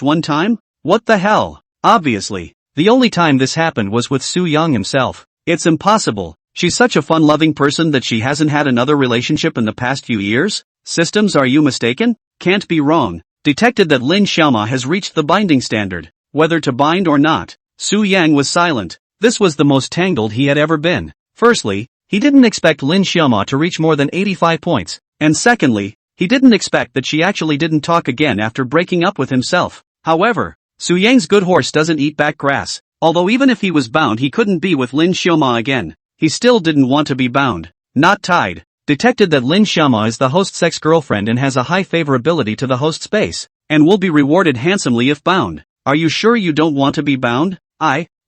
Speaker 1: One time? What the hell? Obviously, the only time this happened was with Su-yang himself. It's impossible. She's such a fun-loving person that she hasn't had another relationship in the past few years? Systems, are you mistaken? Can't be wrong. Detected that Lin Xiaoma has reached the binding standard. Whether to bind or not. Su-yang was silent. This was the most tangled he had ever been. Firstly, he didn't expect Lin Xiaoma to reach more than 85 points. And secondly, he didn't expect that she actually didn't talk again after breaking up with himself. However, Su-yang's good horse doesn't eat back grass. Although even if he was bound he couldn't be with Lin Xiaoma again. He still didn't want to be bound. Not tied. Detected that Lin Xiaoma is the host's ex-girlfriend and has a high favorability to the host's base, and will be rewarded handsomely if bound. Are you sure you don't want to be bound?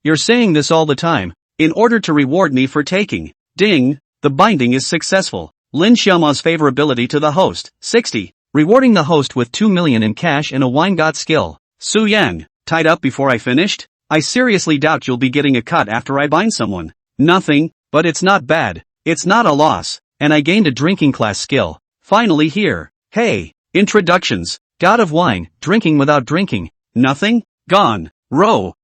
Speaker 1: You're saying this all the time, in order to reward me for taking. Ding, the binding is successful. Lin Xiaoma's favorability to the host, 60, rewarding the host with 2 million in cash and a wine got skill. Su-yang, tied up before I finished? I seriously doubt you'll be getting a cut after I bind someone. Nothing, but it's not bad. It's not a loss, and I gained a drinking class skill. Finally here. Hey, introductions. God of wine, drinking without drinking. Nothing? Gone. Row.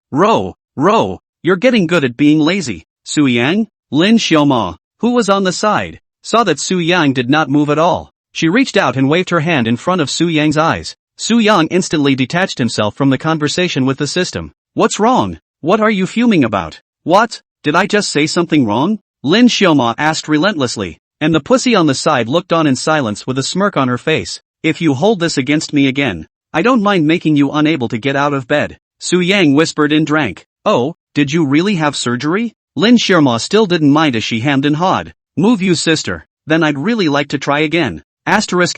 Speaker 1: You're getting good at being lazy. Su-yang? Lin Xiaoma, who was on the side, saw that Su-yang did not move at all. She reached out and waved her hand in front of Su-yang's eyes. Su-yang instantly detached himself from the conversation with the system. What's wrong? What are you fuming about? What? Did I just say something wrong? Lin Xiaoma asked relentlessly, and the pussy on the side looked on in silence with a smirk on her face. If you hold this against me again, I don't mind making you unable to get out of bed. Su-yang whispered and drank. Oh, did you really have surgery? Lin Xiaoma still didn't mind as she hemmed and hawed. Move you sister, then I'd really like to try again. Asterisk.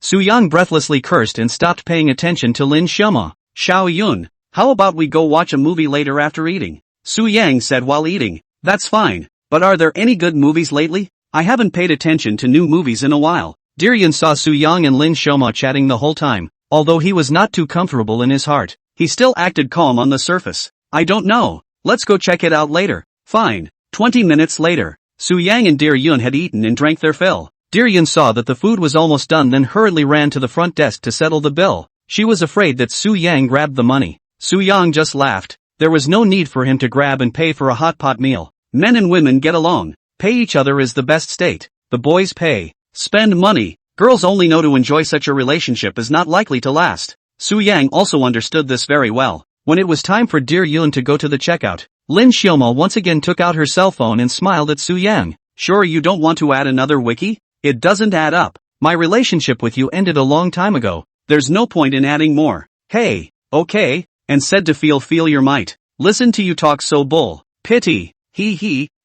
Speaker 1: Su-yang breathlessly cursed and stopped paying attention to Lin Xiaoma. Xiao Yun, how about we go watch a movie later after eating? Su-yang said while eating. That's fine, but are there any good movies lately? I haven't paid attention to new movies in a while. Yun saw Su-yang and Lin Xiaoma chatting the whole time. Although he was not too comfortable in his heart, he still acted calm on the surface. I don't know. Let's go check it out later. Fine. 20 minutes later, Su-yang and Yun had eaten and drank their fill. Yun saw that the food was almost done, then hurriedly ran to the front desk to settle the bill. She was afraid that Su-yang grabbed the money. Su-yang just laughed. There was no need for him to grab and pay for a hot pot meal. Men and women get along. Pay each other is the best state. The boys pay. Spend money. Girls only know to enjoy such a relationship is not likely to last. Su-yang also understood this very well. When it was time for Yun to go to the checkout, Lin Xiaoma once again took out her cell phone and smiled at Su-yang. Sure you don't want to add another wiki? It doesn't add up. My relationship with you ended a long time ago. There's no point in adding more. Hey, okay, and said to feel your might. Listen to you talk so bull. Pity.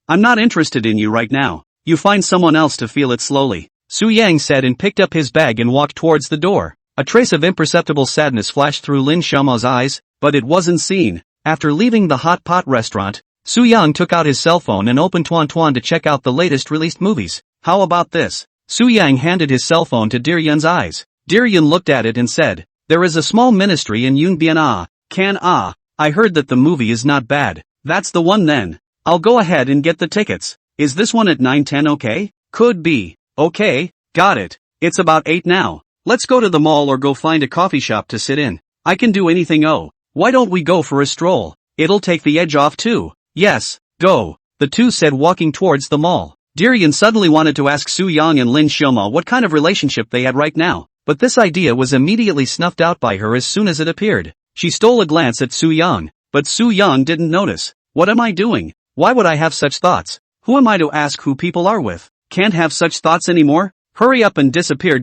Speaker 1: I'm not interested in you right now. You find someone else to feel it slowly. Su-yang said and picked up his bag and walked towards the door. A trace of imperceptible sadness flashed through Lin Xiaoma's eyes, but it wasn't seen. After leaving the hot pot restaurant, Su-yang took out his cell phone and opened Tuan to check out the latest released movies. How about this? Su-yang handed his cell phone to Yun's eyes. Yun looked at it and said, there is a small ministry in Yunbian I heard that the movie is not bad. That's the one then. I'll go ahead and get the tickets. Is this one at 9:10 okay? Could be. Okay, got it. It's about 8 now. Let's go to the mall or go find a coffee shop to sit in. I can do anything. Oh, why don't we go for a stroll? It'll take the edge off too. Yes, go. The two said walking towards the mall. Yun suddenly wanted to ask Su-yang and Lin Xiaoma what kind of relationship they had right now, but this idea was immediately snuffed out by her as soon as it appeared. She stole a glance at Su-yang, but Su-yang didn't notice. What am I doing? Why would I have such thoughts? Who am I to ask who people are with? Can't have such thoughts anymore? Hurry up and disappear.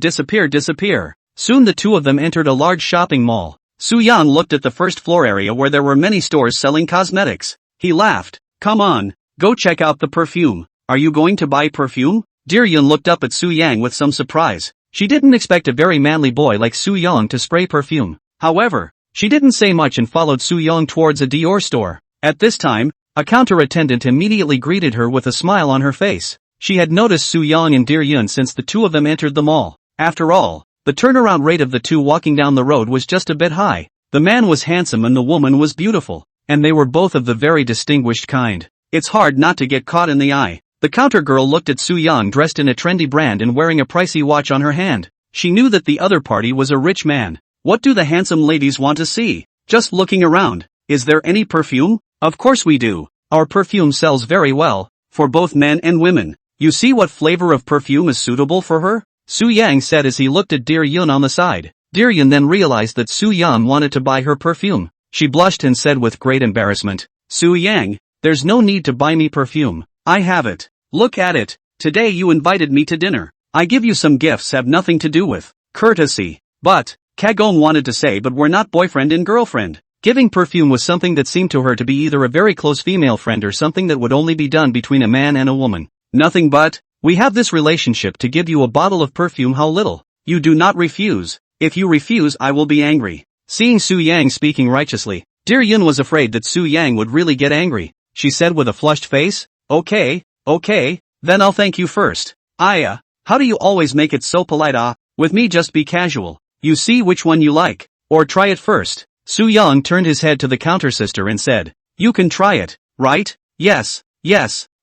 Speaker 1: Soon the two of them entered a large shopping mall. Su-yang looked at the first floor area where there were many stores selling cosmetics. He laughed. Come on, go check out the perfume. Are you going to buy perfume? Yun looked up at Su-yang with some surprise. She didn't expect a very manly boy like Su-yang to spray perfume. However, she didn't say much and followed Su-yang towards a Dior store. At this time, a counter attendant immediately greeted her with a smile on her face. She had noticed Su-yang and Yun since the two of them entered the mall. After all, The turnaround rate of the two walking down the road was just a bit high. The man was handsome and the woman was beautiful, and they were both of the very distinguished kind. It's hard not to get caught in the eye. The counter girl looked at Soo-young dressed in a trendy brand and wearing a pricey watch on her hand. She knew that the other party was a rich man. What do the handsome ladies want to see? Just looking around. Is there any perfume? Of course we do. Our perfume sells very well, for both men and women. You see what flavor of perfume is suitable for her? Soo-yang said as he looked at Dear Yun on the side. Dear Yun then realized that Soo-young wanted to buy her perfume. She blushed and said with great embarrassment, Soo-yang, there's no need to buy me perfume. I have it. Look at it. Today you invited me to dinner. I give you some gifts have nothing to do with courtesy. But, Kagome wanted to say but we're not boyfriend and girlfriend. Giving perfume was something that seemed to her to be either a very close female friend or something that would only be done between a man and a woman. Nothing but, we have this relationship to give you a bottle of perfume. How little. You do not refuse. If you refuse I will be angry. Seeing Soo-yang speaking righteously, Dear Yun was afraid that Soo-yang would really get angry. She said with a flushed face, okay, then I'll thank you first. How do you always make it so polite? With me just be casual. You see which one you like, or try it first. Soo-young turned his head to the counter sister and said, you can try it, right? Yes,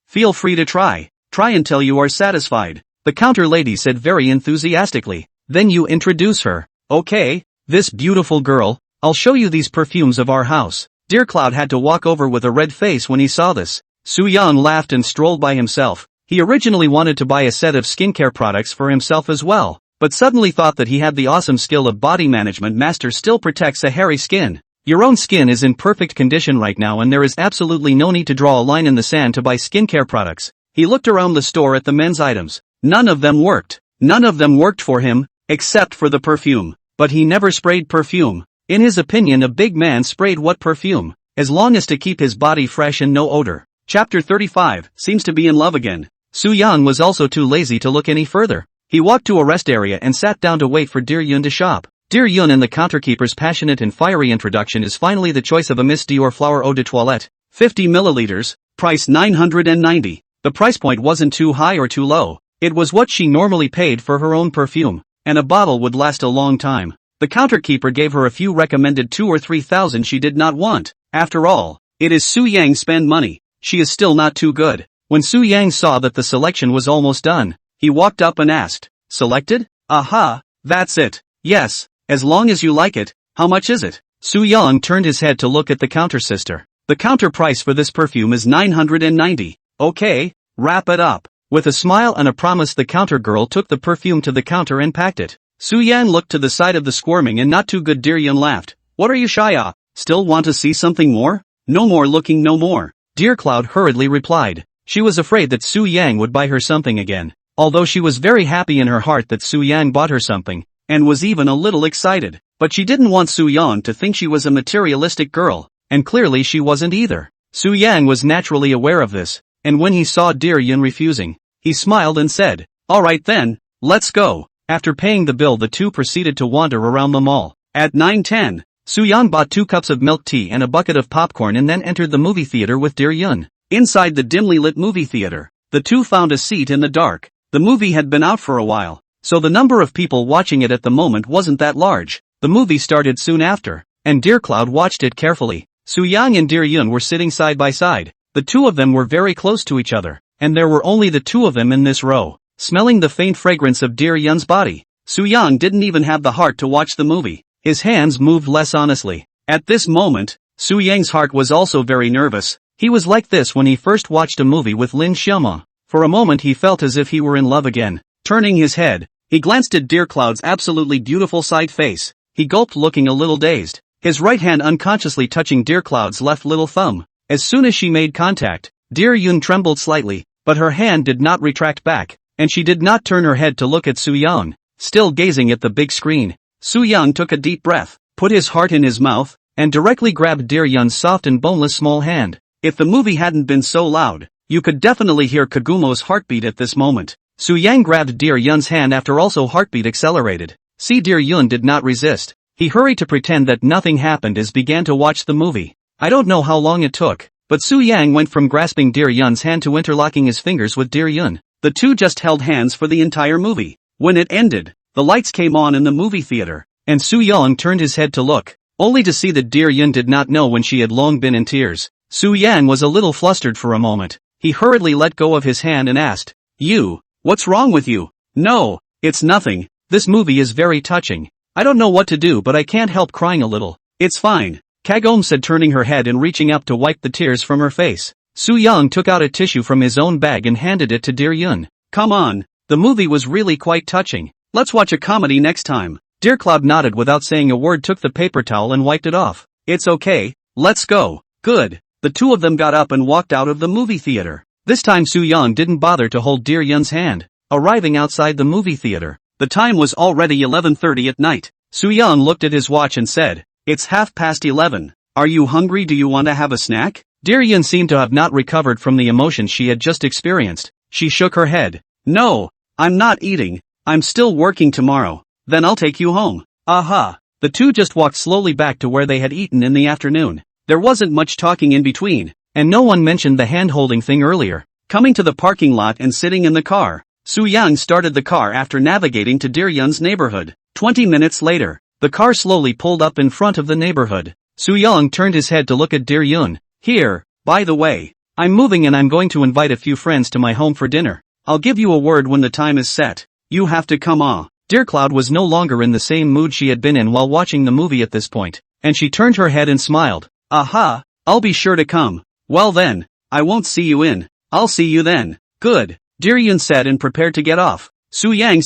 Speaker 1: feel free to try. Try until you are satisfied. The counter lady said very enthusiastically. Then you introduce her. Okay, this beautiful girl, I'll show you these perfumes of our house. Dear Cloud had to walk over with a red face when he saw this. Soo-young laughed and strolled by himself. He originally wanted to buy a set of skincare products for himself as well, but suddenly thought that he had the awesome skill of body management master still protects a hairy skin. Your own skin is in perfect condition right now and there is absolutely no need to draw a line in the sand to buy skincare products. He looked around the store at the men's items. None of them worked. None of them worked for him, except for the perfume. But he never sprayed perfume. In his opinion a big man sprayed what perfume? As long as to keep his body fresh and no odor. Chapter 35, seems to be in love again. Soo-young was also too lazy to look any further. He walked to a rest area and sat down to wait for Dear Yun to shop. Dear Yun and the counterkeeper's passionate and fiery introduction is finally the choice of a Miss Dior Flower Eau de Toilette. 50 milliliters, price 990. The price point wasn't too high or too low. It was what she normally paid for her own perfume, and a bottle would last a long time. The counterkeeper gave her a few recommended 2 or 3,000 she did not want. After all, it is Soo-yang spend money. She is still not too good. When Soo-yang saw that the selection was almost done, he walked up and asked, selected? Aha, that's it. Yes, as long as you like it. How much is it? Soo-young turned his head to look at the counter sister. The counter price for this perfume is 990. Okay, wrap it up. With a smile and a promise the counter girl took the perfume to the counter and packed it. Soo-yang looked to the side of the squirming and not too good Dear Yun laughed. What are you shy of? Still want to see something more? No more looking no more. Dear Cloud hurriedly replied. She was afraid that Soo-yang would buy her something again. Although she was very happy in her heart that Soo-yang bought her something, and was even a little excited. But she didn't want Soo-young to think she was a materialistic girl, and clearly she wasn't either. Soo-yang was naturally aware of this, and when he saw Dear Yun refusing, he smiled and said, alright then, let's go. After paying the bill the two proceeded to wander around the mall. At 9:10, Soo-young bought 2 cups of milk tea and a bucket of popcorn and then entered the movie theater with Dear Yun. Inside the dimly lit movie theater, the two found a seat in the dark. The movie had been out for a while, so the number of people watching it at the moment wasn't that large. The movie started soon after, and Dear Cloud watched it carefully. Soo-young and Dear Yun were sitting side by side. The two of them were very close to each other, and there were only the two of them in this row, smelling the faint fragrance of Dear Yun's body. Soo-young didn't even have the heart to watch the movie. His hands moved less honestly. At this moment, Soo-young's heart was also very nervous. He was like this when he first watched a movie with Lin Xiaoma. For a moment he felt as if he were in love again. Turning his head, he glanced at Dear Cloud's absolutely beautiful side face. He gulped looking a little dazed, his right hand unconsciously touching Dear Cloud's left little thumb. As soon as she made contact, Dear Yun trembled slightly, but her hand did not retract back, and she did not turn her head to look at Soo-young, still gazing at the big screen. Soo-young took a deep breath, put his heart in his mouth, and directly grabbed Dear Yun's soft and boneless small hand. If the movie hadn't been so loud, you could definitely hear Kagumo's heartbeat at this moment. Soo-young grabbed Dear Yun's hand after also heartbeat accelerated. See, Dear Yun did not resist. He hurried to pretend that nothing happened as began to watch the movie. I don't know how long it took, but Soo-young went from grasping Dear Yun's hand to interlocking his fingers with Dear Yun. The two just held hands for the entire movie. When it ended, the lights came on in the movie theater, and Su Yang turned his head to look, only to see that dear Yun did not know when she had long been in tears. Su Yang was a little flustered for a moment. He hurriedly let go of his hand and asked, "You, what's wrong with you?" "No, it's nothing, this movie is very touching. I don't know what to do but I can't help crying a little." "It's fine," Kagome said, turning her head and reaching up to wipe the tears from her face. Su Yang took out a tissue from his own bag and handed it to dear Yun. "Come on, the movie was really quite touching. Let's watch a comedy next time." Dear Cloud nodded without saying a word, took the paper towel and wiped it off. "It's okay, let's go." "Good." The two of them got up and walked out of the movie theater. This time Su Yang didn't bother to hold dear Yun's hand. Arriving outside the movie theater, the time was already 11:30 at night. Su Yang looked at his watch and said, "It's 11:30. Are you hungry? Do you want to have a snack?" Dear Yun seemed to have not recovered from the emotions she had just experienced. She shook her head. "No, I'm not eating, I'm still working tomorrow." "Then I'll take you home." "Aha." The two just walked slowly back to where they had eaten in the afternoon. There wasn't much talking in between, and no one mentioned the hand-holding thing earlier. Coming to the parking lot and sitting in the car, Su Yang started the car after navigating to dear Yun's neighborhood. 20 minutes later, the car slowly pulled up in front of the neighborhood. Su Yang turned his head to look at dear Yun. "Here, by the way, I'm moving and I'm going to invite a few friends to my home for dinner. I'll give you a word when the time is set. You have to come on." Dear Cloud was no longer in the same mood she had been in while watching the movie at this point, and she turned her head and smiled. "Aha, I'll be sure to come." "Well then, I won't see you in. I'll see you then." "Good," dear Yun said and prepared to get off. Su Yang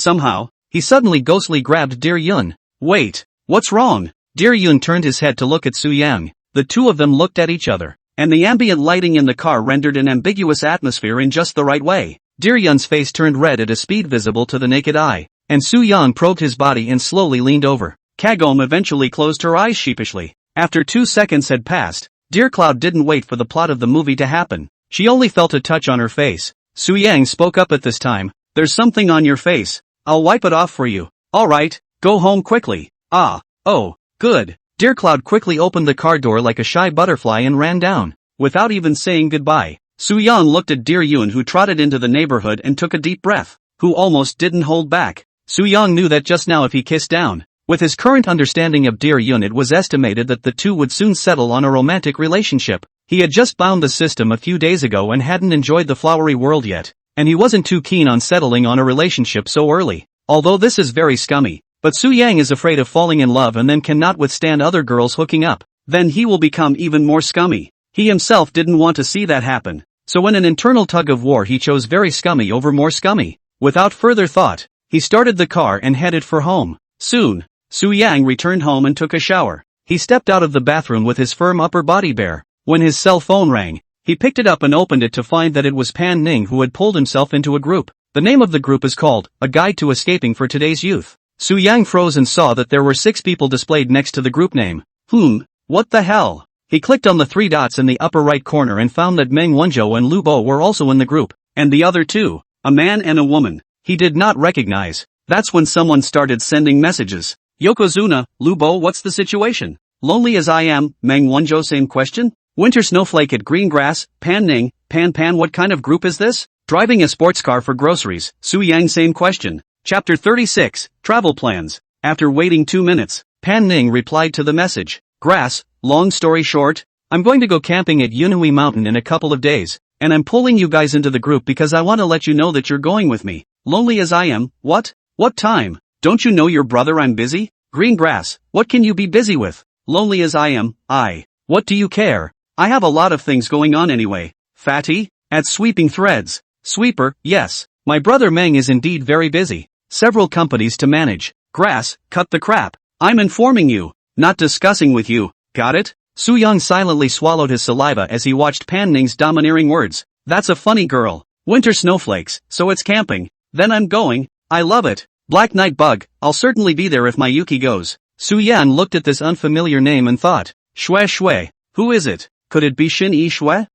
Speaker 1: he suddenly ghostly grabbed dear Yun. "Wait, what's wrong?" Dear Yun turned his head to look at Su Yang. The two of them looked at each other, and the ambient lighting in the car rendered an ambiguous atmosphere in just the right way. Dear Yun's face turned red at a speed visible to the naked eye, and Su Yang probed his body and slowly leaned over. Kagome eventually closed her eyes sheepishly. After 2 seconds had passed, Dear Cloud didn't wait for the plot of the movie to happen. She only felt a touch on her face. Su Yang spoke up at this time. "There's something on your face. I'll wipe it off for you." "Alright, go home quickly." "Oh, good." Dear Cloud quickly opened the car door like a shy butterfly and ran down. Without even saying goodbye, Su Yang looked at dear Yun, who trotted into the neighborhood and took a deep breath, who almost didn't hold back. Su Yang knew that just now if he kissed down, with his current understanding of dear Yun, it was estimated that the two would soon settle on a romantic relationship. He had just found the system a few days ago and hadn't enjoyed the flowery world yet, and he wasn't too keen on settling on a relationship so early. Although this is very scummy, but Su Yang is afraid of falling in love and then cannot withstand other girls hooking up. Then he will become even more scummy. He himself didn't want to see that happen, so in an internal tug of war he chose very scummy over more scummy. Without further thought, he started the car and headed for home. Soon, Su Yang returned home and took a shower. He stepped out of the bathroom with his firm upper body bare. When his cell phone rang, he picked it up and opened it to find that it was Pan Ning, who had pulled himself into a group. The name of the group is called A Guide to Escaping for Today's Youth. Su Yang froze and saw that there were 6 people displayed next to the group name. What the hell? He clicked on the 3 dots in the upper right corner and found that Meng Wanzhou and Lu Bo were also in the group, and the other two, a man and a woman, he did not recognize. That's when someone started sending messages. "Yokozuna, Lu Bo, what's the situation? Lonely as I am, Meng Wanzhou, same question? Winter Snowflake at Green Grass, Pan Ning, Pan, what kind of group is this? Driving a sports car for groceries, Su Yang, same question." Chapter 36, Travel Plans. After waiting 2 minutes, Pan Ning replied to the message. "Grass, long story short, I'm going to go camping at Yunhui Mountain in a couple of days, and I'm pulling you guys into the group because I want to let you know that you're going with me. Lonely as I am, what? What time? Don't you know your brother I'm busy? Green Grass, what can you be busy with? Lonely as I am, what do you care? I have a lot of things going on anyway. Fatty? At Sweeping Threads. Sweeper, yes, my brother Meng is indeed very busy. Several companies to manage. Grass, cut the crap. I'm informing you, not discussing with you, got it?" Su Yang silently swallowed his saliva as he watched Pan Ning's domineering words. "That's a funny girl. Winter Snowflakes, so it's camping. Then I'm going. I love it. Black Night Bug, I'll certainly be there if my Yuki goes." Su Yan looked at this unfamiliar name and thought, Shui, who is it? Could it be Shin Yi Shui?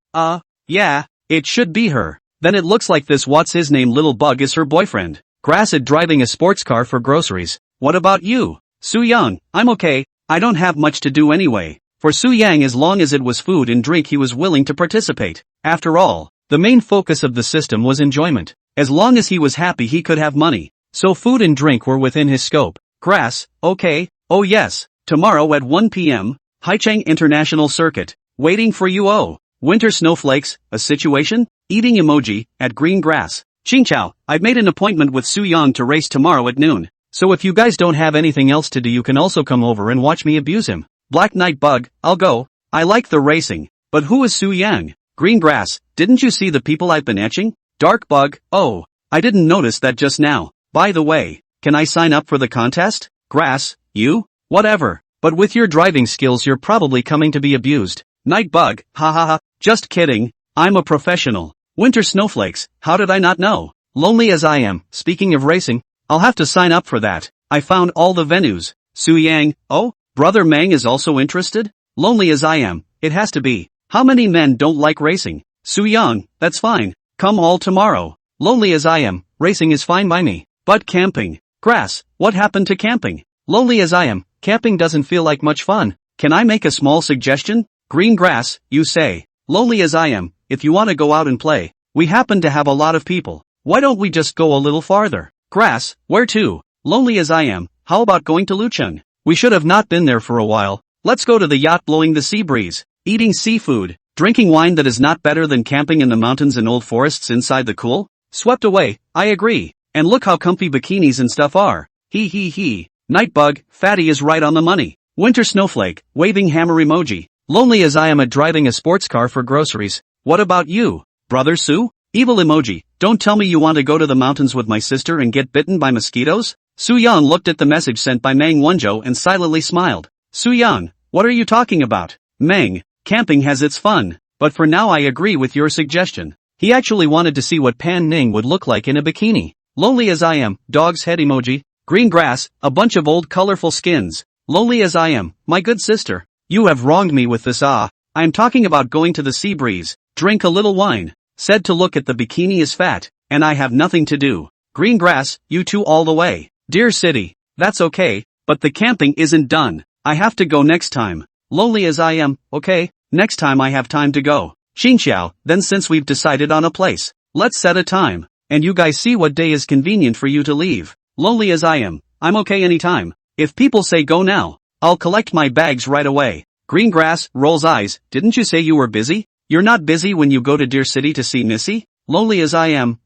Speaker 1: Yeah, it should be her. Then it looks like this what's his name little bug is her boyfriend. Grass at driving a sports car for groceries. What about you? Su Yang, I'm okay, I don't have much to do anyway. For Su Yang, as long as it was food and drink, he was willing to participate. After all, the main focus of the system was enjoyment. As long as he was happy he could have money. so food and drink were within his scope. Grass, okay, oh yes, tomorrow at 1 p.m., Haicheng International Circuit, waiting for you. Oh, winter snowflakes, a situation? Eating emoji, at green grass. Qingqiao, I've made an appointment with Su Yang to race tomorrow at noon, so if you guys don't have anything else to do you can also come over and watch me abuse him. Black Knight Bug, I'll go. I like the racing, but who is Su Yang? Green grass, didn't you see the people I've been etching? Dark Bug, oh, I didn't notice that just now. By the way, can I sign up for the contest? Grass, you? Whatever, but with your driving skills you're probably coming to be abused. Night Bug, ha ha ha, just kidding, I'm a professional. Winter snowflakes, how did I not know? Lonely as I am, speaking of racing, I'll have to sign up for that. I found all the venues. Su Yang, oh, brother Mang is also interested? Lonely as I am, it has to be. How many men don't like racing? Su Yang, that's fine. Come all tomorrow. Lonely as I am, racing is fine by me. But camping. Grass, what happened to camping? Lonely as I am, camping doesn't feel like much fun. Can I make a small suggestion? Green grass, you say. Lonely as I am, if you want to go out and play, we happen to have a lot of people. Why don't we just go a little farther? Grass, where to? Lonely as I am, how about going to Lucheng? We should have not been there for a while. Let's go to the yacht blowing the sea breeze, eating seafood, drinking wine that is not better than camping in the mountains and old forests inside the cool. Swept away, I agree. And look how comfy bikinis and stuff are. Hee hee hee. Night Bug, Fatty is right on the money. Winter snowflake, waving hammer emoji. Lonely as I am at driving a sports car for groceries. What about you, brother Su? Evil emoji, don't tell me you want to go to the mountains with my sister and get bitten by mosquitoes? Su Yang looked at the message sent by Mang Wenzhou and silently smiled. Su Yang, what are you talking about? Mang, camping has its fun, but for now I agree with your suggestion. He actually wanted to see what Pan Ning would look like in a bikini. Lonely as I am, dog's head emoji. Green grass, a bunch of old colorful skins. Lonely as I am, my good sister. You have wronged me with this I am talking about going to the sea breeze, drink a little wine, said to look at the bikini is fat, and I have nothing to do. Green grass, you two all the way. Dear City, that's okay, but the camping isn't done. I have to go next time. Lonely as I am, okay, next time I have time to go. Qingqiao, then since we've decided on a place, let's set a time, and you guys see what day is convenient for you to leave. Lonely as I am, I'm okay anytime. If people say go now, I'll collect my bags right away. Green grass, rolls eyes, didn't you say you were busy? You're not busy when you go to Deer City to see Missy? Lonely as I am,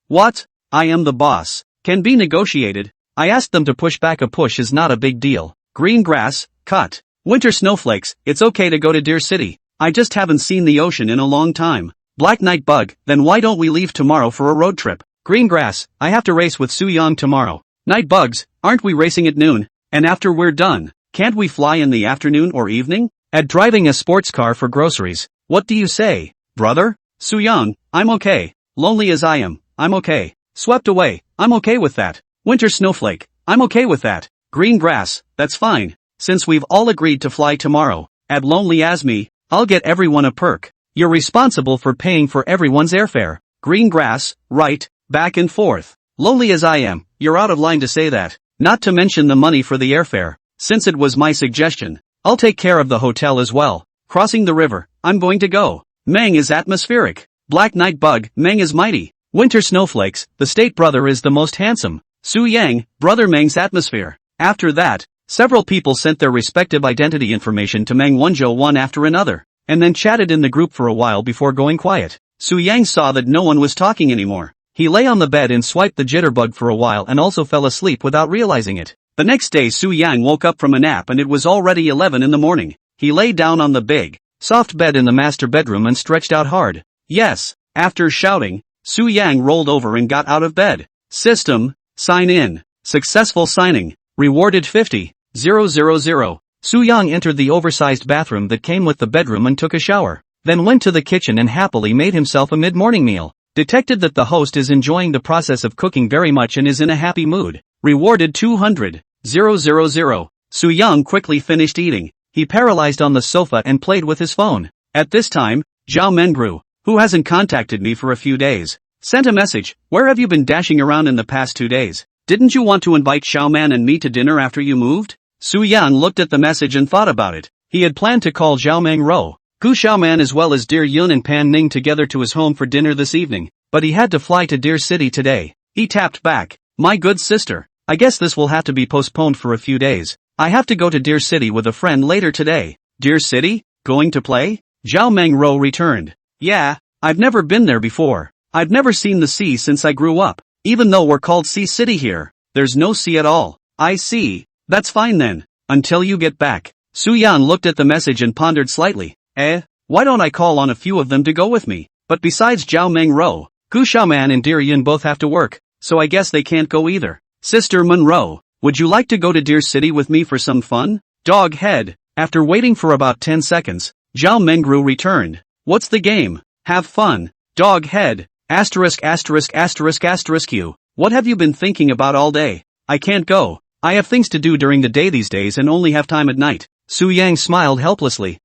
Speaker 1: what? I am the boss. Can be negotiated. I asked them to push back, a push is not a big deal. Green grass, cut. Winter snowflakes, it's okay to go to Deer City. I just haven't seen the ocean in a long time. Black Knight Bug, then why don't we leave tomorrow for a road trip? Green grass, I have to race with Su Yang tomorrow. Night Bugs, aren't we racing at noon? And after we're done, can't we fly in the afternoon or evening? At driving a sports car for groceries. What do you say, brother? Su Yang, I'm okay. Lonely as I am, I'm okay. Swept away, I'm okay with that. Winter snowflake, I'm okay with that. Green grass, that's fine. Since we've all agreed to fly tomorrow, at Lonely as me, I'll get everyone a perk. You're responsible for paying for everyone's airfare. Green grass, right, back and forth. Lonely as I am, you're out of line to say that. Not to mention the money for the airfare. Since it was my suggestion, I'll take care of the hotel as well. Crossing the river, I'm going to go. Mang is atmospheric. Black Knight Bug, Mang is mighty. Winter snowflakes, the state brother is the most handsome. Su Yang, brother Mang's atmosphere. After that, several people sent their respective identity information to Mang Wenzhou one after another, and then chatted in the group for a while before going quiet. Su Yang saw that no one was talking anymore. He lay on the bed and swiped the jitterbug for a while and also fell asleep without realizing it. The next day Su Yang woke up from a nap and it was already 11 in the morning. He lay down on the big, soft bed in the master bedroom and stretched out hard. Yes, after shouting, Su Yang rolled over and got out of bed. System, sign in. Successful signing. Rewarded 50,000. Su Yang entered the oversized bathroom that came with the bedroom and took a shower. Then went to the kitchen and happily made himself a mid-morning meal. Detected that the host is enjoying the process of cooking very much and is in a happy mood. Rewarded 200,000. Su Yang quickly finished eating. He paralyzed on the sofa and played with his phone. At this time, Zhao Mengru, who hasn't contacted me for a few days, sent a message. Where have you been dashing around in the past 2 days? Didn't you want to invite Xiaoman and me to dinner after you moved? Su Yang looked at the message and thought about it. He had planned to call Zhao Mengru, Gu Xiaoman as well as Dear Yun and Pan Ning together to his home for dinner this evening, but he had to fly to Dear City today. He tapped back. My good sister, I guess this will have to be postponed for a few days. I have to go to Deer City with a friend later today. Deer City? Going to play? Zhao Mengro returned. Yeah, I've never been there before. I've never seen the sea since I grew up. Even though we're called Sea City here, there's no sea at all. I see. That's fine then. Until you get back. Su Yan looked at the message and pondered slightly. Why don't I call on a few of them to go with me? But besides Zhao Mengro, Gu Xiaoman and Deer Yun both have to work, so I guess they can't go either. Sister Monroe, would you like to go to Deer City with me for some fun? Dog head. After waiting for about 10 seconds, Zhao Mengru returned. What's the game? Have fun. Dog head. Asterisk. You. What have you been thinking about all day? I can't go. I have things to do during the day these days and only have time at night. Su Yang smiled helplessly.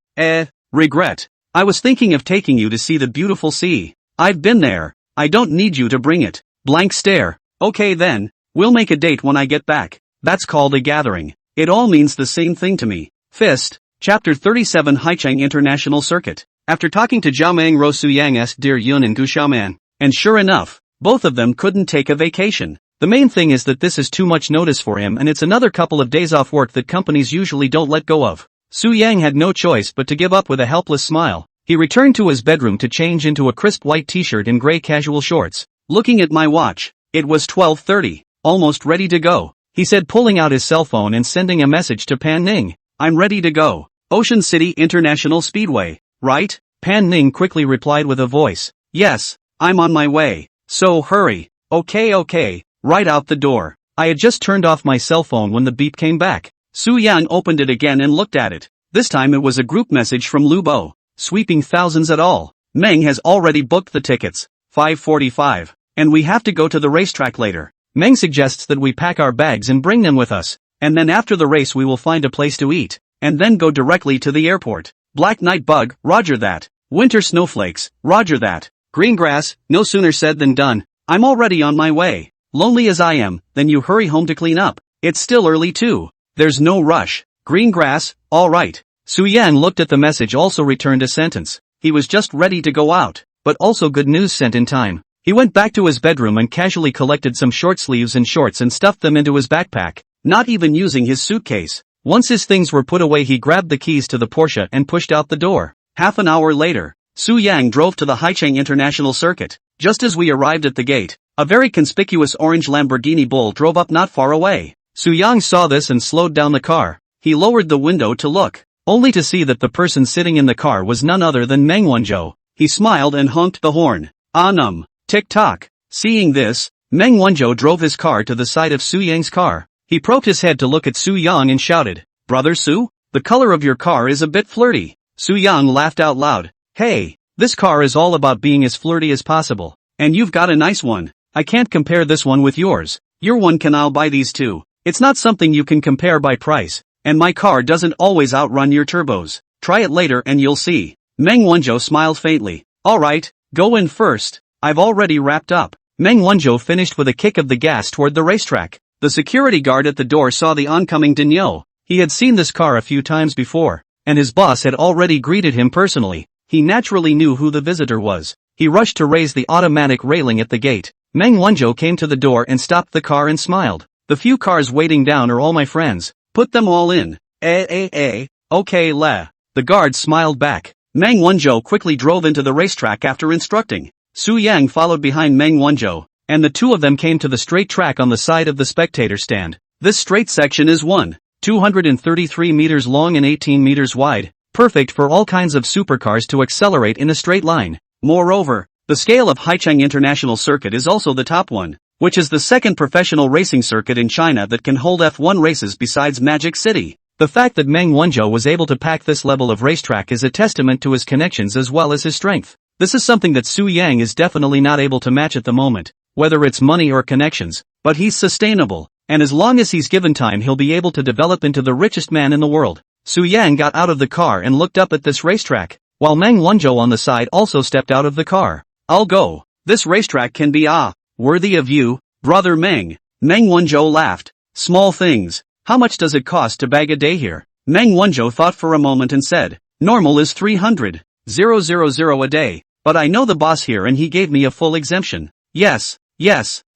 Speaker 1: Regret. I was thinking of taking you to see the beautiful sea. I've been there. I don't need you to bring it. Blank stare. Okay then, we'll make a date when I get back. That's called a gathering. It all means the same thing to me. Fist. Chapter 37 Haicheng International Circuit. After talking to Zhao Mengro, Su Yang asked Deer Yun and Gu Xiaoman. And sure enough, both of them couldn't take a vacation. The main thing is that this is too much notice for him and it's another couple of days off work that companies usually don't let go of. Su Yang had no choice but to give up with a helpless smile. He returned to his bedroom to change into a crisp white t-shirt and gray casual shorts. Looking at my watch, it was 12:30, almost ready to go, he said, pulling out his cell phone and sending a message to Pan Ning. I'm ready to go. Ocean City International Speedway, right? Pan Ning quickly replied with a voice. Yes, I'm on my way. So hurry. Okay, right out the door. I had just turned off my cell phone when the beep came back. Su Yang opened it again and looked at it. This time it was a group message from Lu Bo. Sweeping thousands at all. Meng has already booked the tickets. 5:45. And we have to go to the racetrack later. Meng suggests that we pack our bags and bring them with us. And then after the race we will find a place to eat. And then go directly to the airport. Black Night Bug, roger that. Winter Snowflakes, roger that. Green Grass, no sooner said than done. I'm already on my way. Lonely as I am, then you hurry home to clean up. It's still early too. There's no rush. Green Grass, alright. Su Yan looked at the message, also returned a sentence. He was just ready to go out, but also good news sent in time. He went back to his bedroom and casually collected some short sleeves and shorts and stuffed them into his backpack, not even using his suitcase. Once his things were put away, he grabbed the keys to the Porsche and pushed out the door. Half an hour later, Su Yang drove to the Haicheng International Circuit. Just as we arrived at the gate, a very conspicuous orange Lamborghini Bull drove up not far away. Su Yang saw this and slowed down the car. He lowered the window to look, only to see that the person sitting in the car was none other than Meng Wanzhou. He smiled and honked the horn. Tick-tock. Seeing this, Meng Wanzhou drove his car to the side of Su Yang's car. He poked his head to look at Su Yang and shouted, Brother Su, the color of your car is a bit flirty. Su Yang laughed out loud. Hey, this car is all about being as flirty as possible. And you've got a nice one. I can't compare this one with yours. Your one can I'll buy these two. It's not something you can compare by price. And my car doesn't always outrun your turbos. Try it later and you'll see. Meng Wanzhou smiled faintly. Alright, go in first. I've already wrapped up. Meng Wanzhou finished with a kick of the gas toward the racetrack. The security guard at the door saw the oncoming Daniel. He had seen this car a few times before, and his boss had already greeted him personally. He naturally knew who the visitor was. He rushed to raise the automatic railing at the gate. Meng Wanzhou came to the door and stopped the car and smiled. The few cars waiting down are all my friends. Put them all in. Okay le. The guard smiled back. Meng Wanzhou quickly drove into the racetrack after instructing. Su Yang followed behind Meng Wanzhou, and the two of them came to the straight track on the side of the spectator stand. This straight section is 233 meters long and 18 meters wide, perfect for all kinds of supercars to accelerate in a straight line. Moreover, the scale of Haicheng International Circuit is also the top one, which is the second professional racing circuit in China that can hold F1 races besides Magic City. The fact that Meng Wanzhou was able to pack this level of racetrack is a testament to his connections as well as his strength. This is something that Su Yang is definitely not able to match at the moment, whether it's money or connections, but he's sustainable, and as long as he's given time he'll be able to develop into the richest man in the world. Su Yang got out of the car and looked up at this racetrack, while Meng Wanzhou on the side also stepped out of the car. I'll go. This racetrack can be worthy of you, brother Meng. Meng Wanzhou laughed. Small things. How much does it cost to bag a day here? Meng Wanzhou thought for a moment and said, normal is 300,000 a day, but I know the boss here and he gave me a full exemption. Yes,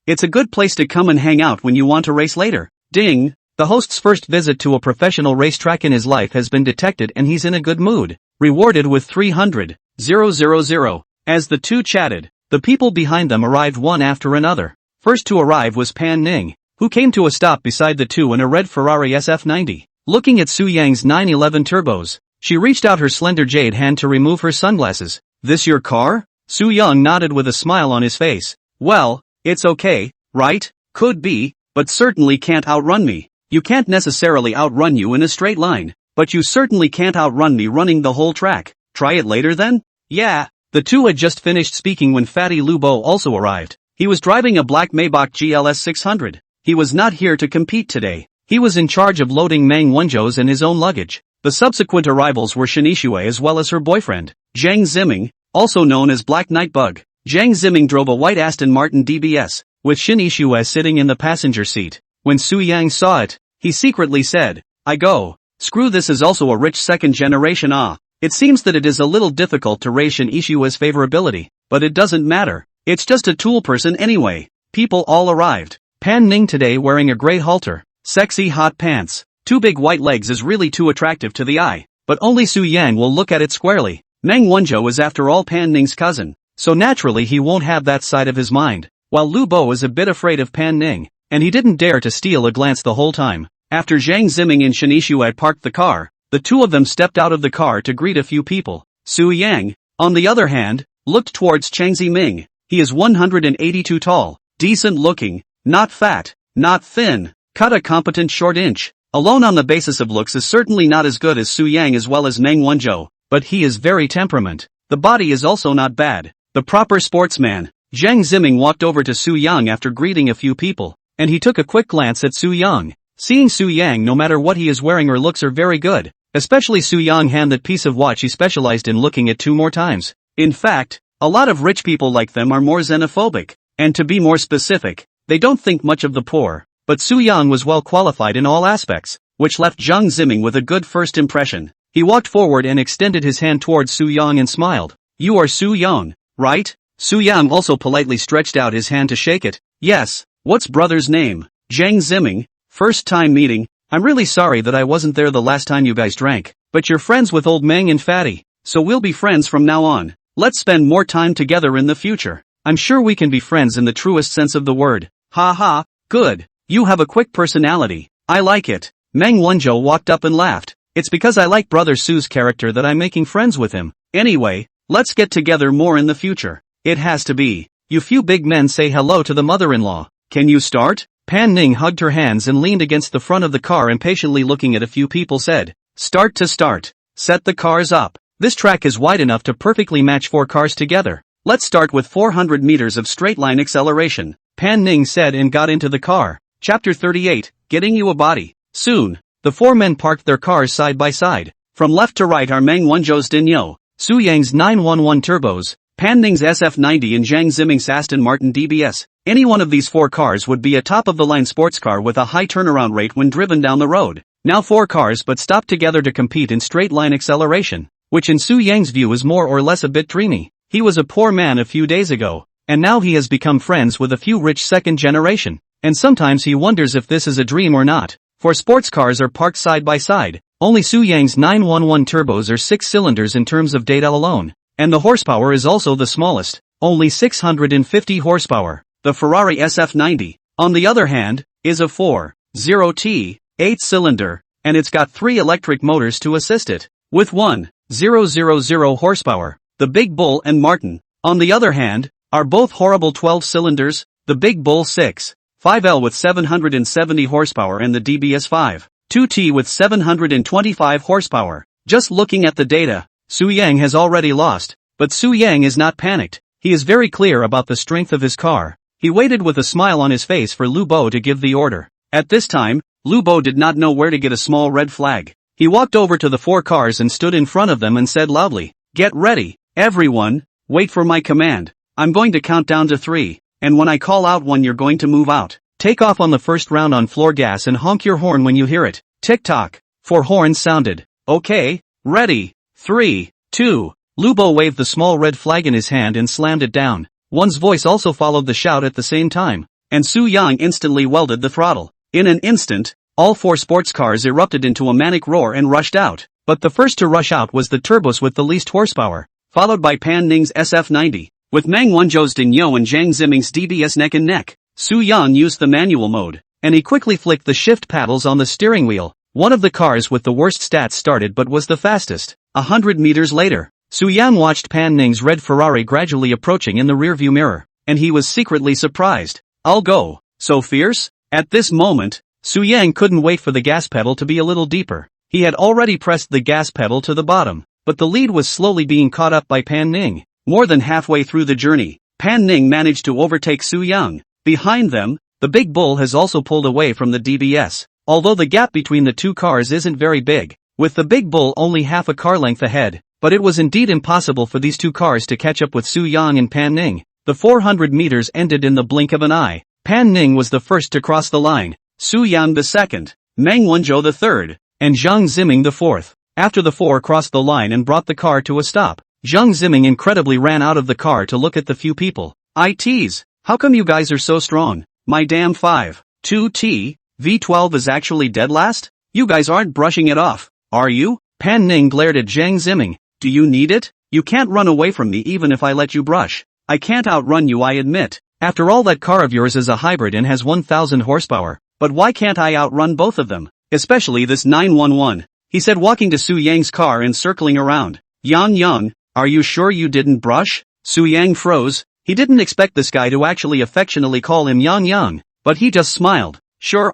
Speaker 1: It's a good place to come and hang out when you want to race later. Ding! The host's first visit to a professional racetrack in his life has been detected and he's in a good mood. Rewarded with 300,000. As the two chatted, the people behind them arrived one after another. First to arrive was Pan Ning, who came to a stop beside the two in a red Ferrari SF90. Looking at Su Yang's 911 turbos, she reached out her slender jade hand to remove her sunglasses. This your car? Su Yang nodded with a smile on his face. Well, it's okay, right? Could be, but certainly can't outrun me. You can't necessarily outrun you in a straight line, but you certainly can't outrun me running the whole track. Try it later then? Yeah. The two had just finished speaking when Fatty Lu Bo also arrived. He was driving a black Maybach GLS 600. He was not here to compete today. He was in charge of loading Mang Wenzhou's and his own luggage. The subsequent arrivals were Shen Yixue as well as her boyfriend, Zhang Ziming, also known as Black Nightbug. Zhang Ziming drove a white Aston Martin DBS, with Shen Yixue sitting in the passenger seat. When Su Yang saw it, he secretly said, "I go. Screw this is also a rich second generation It seems that it is a little difficult to raise Shen Yixue's favorability, but it doesn't matter. It's just a tool person anyway." People all arrived. Pan Ning today wearing a gray halter, sexy hot pants, two big white legs is really too attractive to the eye, but only Su Yang will look at it squarely. Mang Wenzhou is after all Pan Ning's cousin, so naturally he won't have that side of his mind, while Lu Bo is a bit afraid of Pan Ning, and he didn't dare to steal a glance the whole time. After Zhang Ziming and Shen Yixue had parked the car, the two of them stepped out of the car to greet a few people. Su Yang, on the other hand, looked towards Chang Ziming. He is 182 tall, decent looking, not fat, not thin, cut a competent short inch. Alone on the basis of looks is certainly not as good as Su Yang as well as Mang Wenzhou, but he is very temperament. The body is also not bad. The proper sportsman. Zhang Ziming walked over to Su Yang after greeting a few people, and he took a quick glance at Su Yang. Seeing Su Yang no matter what he is wearing or looks are very good, especially Su Yang hand that piece of watch he specialized in looking at 2 more times. In fact, a lot of rich people like them are more xenophobic, and to be more specific, they don't think much of the poor, but Su Yang was well qualified in all aspects, which left Zhang Ziming with a good first impression. He walked forward and extended his hand towards Su Yang and smiled. "You are Su Yang, right?" Su Yang also politely stretched out his hand to shake it. "Yes, what's brother's name?" "Zhang Ziming, first time meeting. I'm really sorry that I wasn't there the last time you guys drank, but you're friends with old Mang and Fatty, so we'll be friends from now on. Let's spend more time together in the future. I'm sure we can be friends in the truest sense of the word. Ha ha, good. You have a quick personality. I like it." Mang Wenzhou walked up and laughed. "It's because I like brother Su's character that I'm making friends with him. Anyway, let's get together more in the future. It has to be. You few big men say hello to the mother-in-law. Can you start?" Pan Ning hugged her hands and leaned against the front of the car impatiently looking at a few people said, "Start to start. Set the cars up. This track is wide enough to perfectly match 4 cars together. Let's start with 400 meters of straight line acceleration," Pan Ning said and got into the car. Chapter 38, Getting You a Body. Soon, the 4 men parked their cars side by side. From left to right are Mang Wenzhou's Dinyo, Su Yang's 911 turbos, Pan Ning's SF90 and Zhang Ziming's Aston Martin DBS. Any one of these 4 cars would be a top-of-the-line sports car with a high turnaround rate when driven down the road. Now 4 cars but stopped together to compete in straight-line acceleration, which in Su Yang's view is more or less a bit dreamy. He was a poor man a few days ago, and now he has become friends with a few rich second generation, and sometimes he wonders if this is a dream or not. 4 sports cars are parked side by side. Only Su Yang's 911 turbos are 6 cylinders in terms of data alone, and the horsepower is also the smallest, only 650 horsepower. The Ferrari SF90, on the other hand, is a 4.0T, 8-cylinder, and it's got 3 electric motors to assist it, with 1.000 horsepower. The Big Bull and Martin, on the other hand, are both horrible 12 cylinders, the Big Bull 6.5L with 770 horsepower and the DBS 5.2T with 725 horsepower. Just looking at the data, Su Yang has already lost, but Su Yang is not panicked. He is very clear about the strength of his car. He waited with a smile on his face for Lu Bo to give the order. At this time, Lu Bo did not know where to get a small red flag. He walked over to the 4 cars and stood in front of them and said loudly, "Get ready, everyone, wait for my command. I'm going to count down to 3, and when I call out 1 you're going to move out. Take off on the first round on floor gas and honk your horn when you hear it." Tick-tock. 4 horns sounded. "Okay, ready, 3, 2. Lu Bo waved the small red flag in his hand and slammed it down. One's voice also followed the shout at the same time. and Su Yang instantly welded the throttle. In an instant, all 4 sports cars erupted into a manic roar and rushed out. But the first to rush out was the turbos with the least horsepower, followed by Pan Ning's SF90. With Meng Wanzhou's Ding Yo and Zhang Ziming's DBS neck and neck, Su Yang used the manual mode, and he quickly flicked the shift paddles on the steering wheel. One of the cars with the worst stats started but was the fastest. 100 meters later, Su Yang watched Pan Ning's red Ferrari gradually approaching in the rearview mirror, and he was secretly surprised. I'll go. So fierce? At this moment, Su Yang couldn't wait for the gas pedal to be a little deeper. He had already pressed the gas pedal to the bottom, but the lead was slowly being caught up by Pan Ning. More than halfway through the journey, Pan Ning managed to overtake Su Yang. Behind them, the big bull has also pulled away from the DBS, although the gap between the 2 cars isn't very big, with the big bull only half a car length ahead. But it was indeed impossible for these 2 cars to catch up with Su Yang and Pan Ning. The 400 meters ended in the blink of an eye. Pan Ning was the first to cross the line, Su Yang the second, Meng Wanzhou the third, and Zhang Ziming the fourth. After the 4 crossed the line and brought the car to a stop, Zhang Ziming incredibly ran out of the car to look at the few people. ITs, how come you guys are so strong? My damn 5.2T V12 is actually dead last? You guys aren't brushing it off, are you? Pan Ning glared at Zhang Ziming. Do you need it? You can't run away from me even if I let you brush. I can't outrun you, I admit. After all, that car of yours is a hybrid and has 1000 horsepower. But why can't I outrun both of them? Especially this 911, he said, walking to Su Yang's car and circling around. Yang, are you sure you didn't brush? Su Yang froze. He didn't expect this guy to actually affectionately call him Yang, but he just smiled. Sure,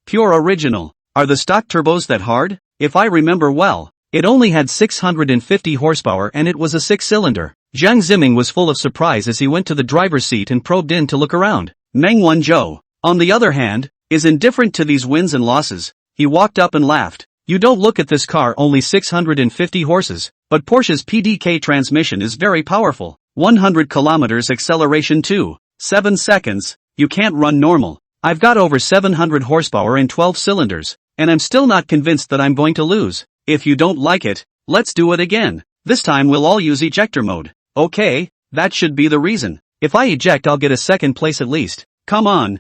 Speaker 1: pure original. Are the stock turbos that hard? If I remember well, it only had 650 horsepower and it was a 6-cylinder. Zhang Ziming was full of surprise as he went to the driver's seat and probed in to look around. Meng Wanzhou, on the other hand, is indifferent to these wins and losses. He walked up and laughed. You don't look at this car, only 650 horses, but Porsche's PDK transmission is very powerful. 100 kilometers acceleration too. 7 seconds. You can't run normal. I've got over 700 horsepower and 12 cylinders, and I'm still not convinced that I'm going to lose. If you don't like it, let's do it again. This time we'll all use ejector mode. Okay, that should be the reason. If I eject, I'll get a second place at least. Come on,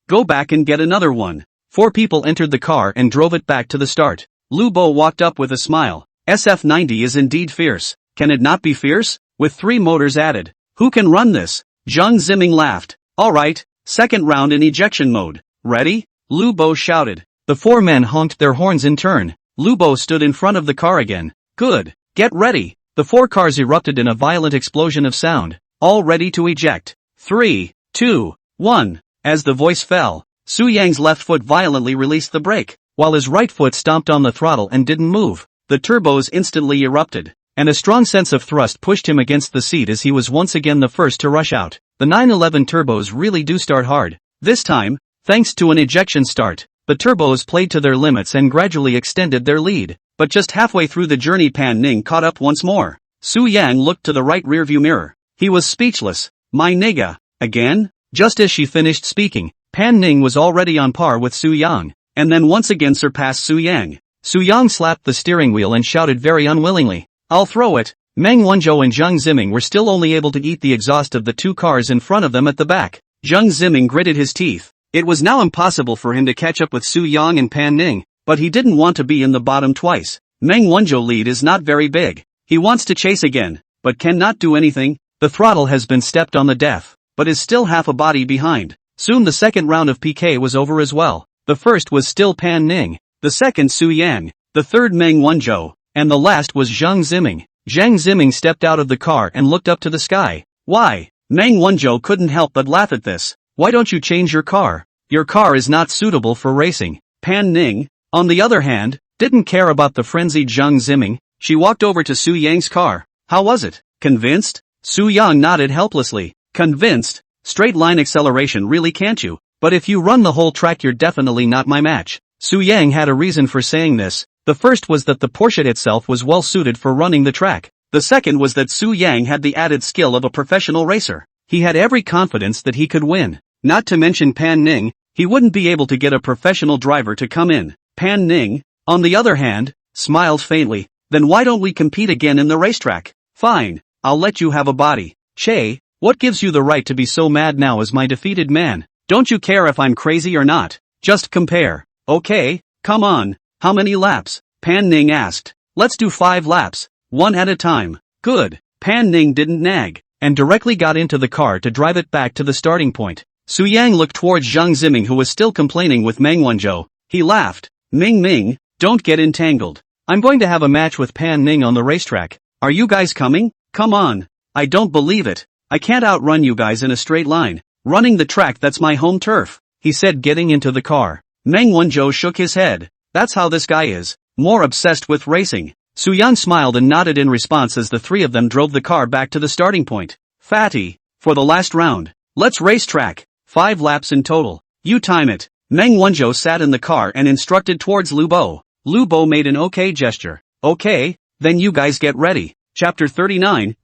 Speaker 1: go back and get another one. 4 people entered the car and drove it back to the start. Lu Bo walked up with a smile. SF90 is indeed fierce. Can it not be fierce? With 3 motors added. Who can run this? Zhang Ziming laughed. Alright, second round in ejection mode. Ready? Lu Bo shouted. The 4 men honked their horns in turn. Lu Bo stood in front of the car again. Good. Get ready. The 4 cars erupted in a violent explosion of sound. All ready to eject. 3, 2, 1. As the voice fell, Su Yang's left foot violently released the brake, while his right foot stomped on the throttle and didn't move. The turbos instantly erupted, and a strong sense of thrust pushed him against the seat as he was once again the first to rush out. The 911 turbos really do start hard. This time, thanks to an ejection start, the turbos played to their limits and gradually extended their lead. But just halfway through the journey, Pan Ning caught up once more. Su Yang looked to the right rearview mirror. He was speechless. My nigga, again? Just as she finished speaking, Pan Ning was already on par with Su Yang, and then once again surpassed Su Yang. Su Yang slapped the steering wheel and shouted very unwillingly, I'll throw it. Meng Wanzhou and Zhang Ziming were still only able to eat the exhaust of the 2 cars in front of them at the back. Zhang Ziming gritted his teeth. It was now impossible for him to catch up with Su Yang and Pan Ning, but he didn't want to be in the bottom twice. Meng Wanzhou lead is not very big. He wants to chase again, but cannot do anything. The throttle has been stepped on the death, but is still half a body behind. Soon the second round of PK was over as well. The first was still Pan Ning, the second Su Yang, the third Meng Wanzhou, and the last was Zhang Ziming. Zhang Ziming stepped out of the car and looked up to the sky. Why? Meng Wanzhou couldn't help but laugh at this. Why don't you change your car? Your car is not suitable for racing. Pan Ning, on the other hand, didn't care about the frenzied Zhang Ziming. She walked over to Su Yang's car. How was it? Convinced? Su Yang nodded helplessly. Convinced? Straight line acceleration really, can't you? But if you run the whole track, you're definitely not my match. Su Yang had a reason for saying this. The first was that the Porsche itself was well suited for running the track. The second was that Su Yang had the added skill of a professional racer. He had every confidence that he could win. Not to mention Pan Ning, he wouldn't be able to get a professional driver to come in. Pan Ning, on the other hand, smiled faintly. Then why don't we compete again in the racetrack? Fine, I'll let you have a body. Che, What gives you the right to be so mad now as my defeated man? Don't you care if I'm crazy or not? Just compare. Okay, come on. How many laps? Pan Ning asked. Let's do 5 laps. One at a time. Good. Pan Ning didn't nag, and directly got into the car to drive it back to the starting point. Su Yang looked towards Zhang Ziming, who was still complaining with Meng Wanzhou. He laughed. Ming Ming, don't get entangled. I'm going to have a match with Pan Ning on the racetrack. Are you guys coming? Come on. I don't believe it. I can't outrun you guys in a straight line. Running the track, that's my home turf, he said, getting into the car. Meng Wanzhou shook his head. That's how this guy is. More obsessed with racing. Su Yang smiled and nodded in response as the three of them drove the car back to the starting point. Fatty, for the last round. Let's race track. 5 laps in total. You time it. Meng Wanzhou sat in the car and instructed towards Lu Bo. Lu Bo made an okay gesture. Okay, then you guys get ready. Chapter 39,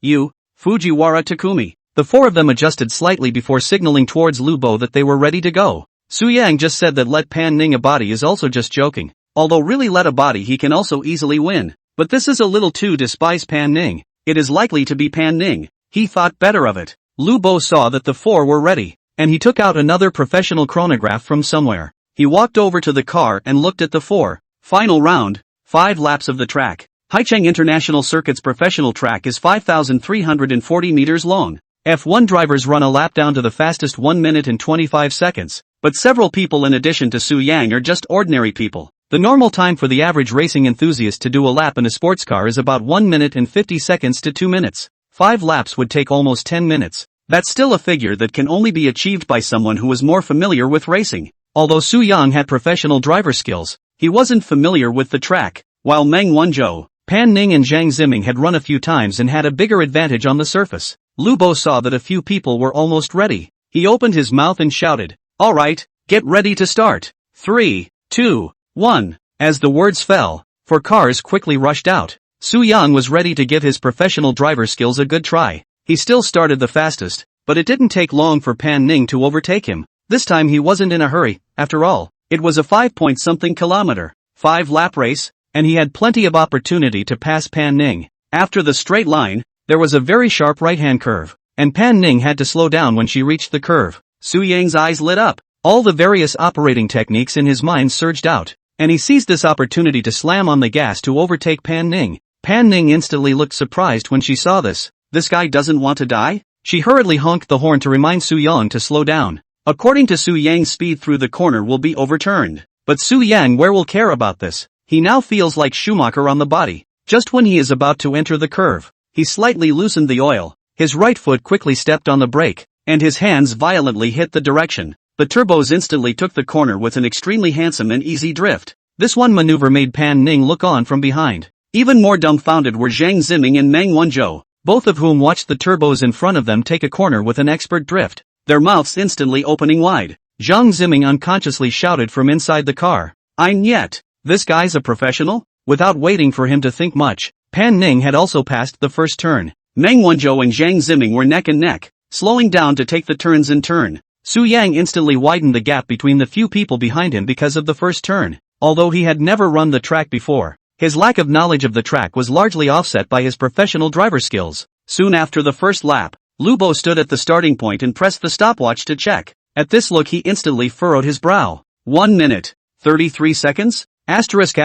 Speaker 1: Fujiwara Takumi. The four of them adjusted slightly before signaling towards Lu Bo that they were ready to go. Su Yang just said that let Pan Ning a body is also just joking. Although really let a body he can also easily win. But this is a little too despise Pan Ning. It is likely to be Pan Ning. He thought better of it. Lu Bo saw that the four were ready, and he took out another professional chronograph from somewhere. He walked over to the car and looked at the four. Final round, 5 laps of the track. Haicheng International Circuit's professional track is 5,340 meters long. F1 drivers run a lap down to the fastest 1 minute and 25 seconds. But several people in addition to Su Yang are just ordinary people. The normal time for the average racing enthusiast to do a lap in a sports car is about 1 minute and 50 seconds to 2 minutes. 5 laps would take almost 10 minutes. That's still a figure that can only be achieved by someone who is more familiar with racing. Although Su Yang had professional driver skills, he wasn't familiar with the track, while Meng Wanzhou, Pan Ning and Zhang Ziming had run a few times and had a bigger advantage on the surface. Lu Bo saw that a few people were almost ready. He opened his mouth and shouted, "All right, get ready to start. 3, 2, 1. As the words fell, 4 cars quickly rushed out. Su Yang was ready to give his professional driver skills a good try. He still started the fastest, but it didn't take long for Pan Ning to overtake him. This time he wasn't in a hurry, after all. It was a 5-point-something kilometer, 5-lap race, and he had plenty of opportunity to pass Pan Ning. After the straight line, there was a very sharp right-hand curve, and Pan Ning had to slow down when she reached the curve. Su Yang's eyes lit up. All the various operating techniques in his mind surged out, and he seized this opportunity to slam on the gas to overtake Pan Ning. Pan Ning instantly looked surprised when she saw this. This guy doesn't want to die? She hurriedly honked the horn to remind Su Yang to slow down. According to Su Yang, speed through the corner will be overturned. But Su Yang where will care about this? He now feels like Schumacher on the body. Just when he is about to enter the curve, he slightly loosened the oil. His right foot quickly stepped on the brake, and his hands violently hit the direction. The turbos instantly took the corner with an extremely handsome and easy drift. This one maneuver made Pan Ning look on from behind. Even more dumbfounded were Zhang Ziming and Meng Wanzhou, both of whom watched the turbos in front of them take a corner with an expert drift, their mouths instantly opening wide. Zhang Ziming unconsciously shouted from inside the car, "Ein yet, this guy's a professional?" Without waiting for him to think much, Pan Ning had also passed the first turn. Meng Wanzhou and Zhang Ziming were neck and neck, slowing down to take the turns in turn. Su Yang instantly widened the gap between the few people behind him because of the first turn. Although he had never run the track before, his lack of knowledge of the track was largely offset by his professional driver skills. Soon after the first lap, Lu Bo stood at the starting point and pressed the stopwatch to check. At this look he instantly furrowed his brow. 1 minute, 33 seconds? Asterisk.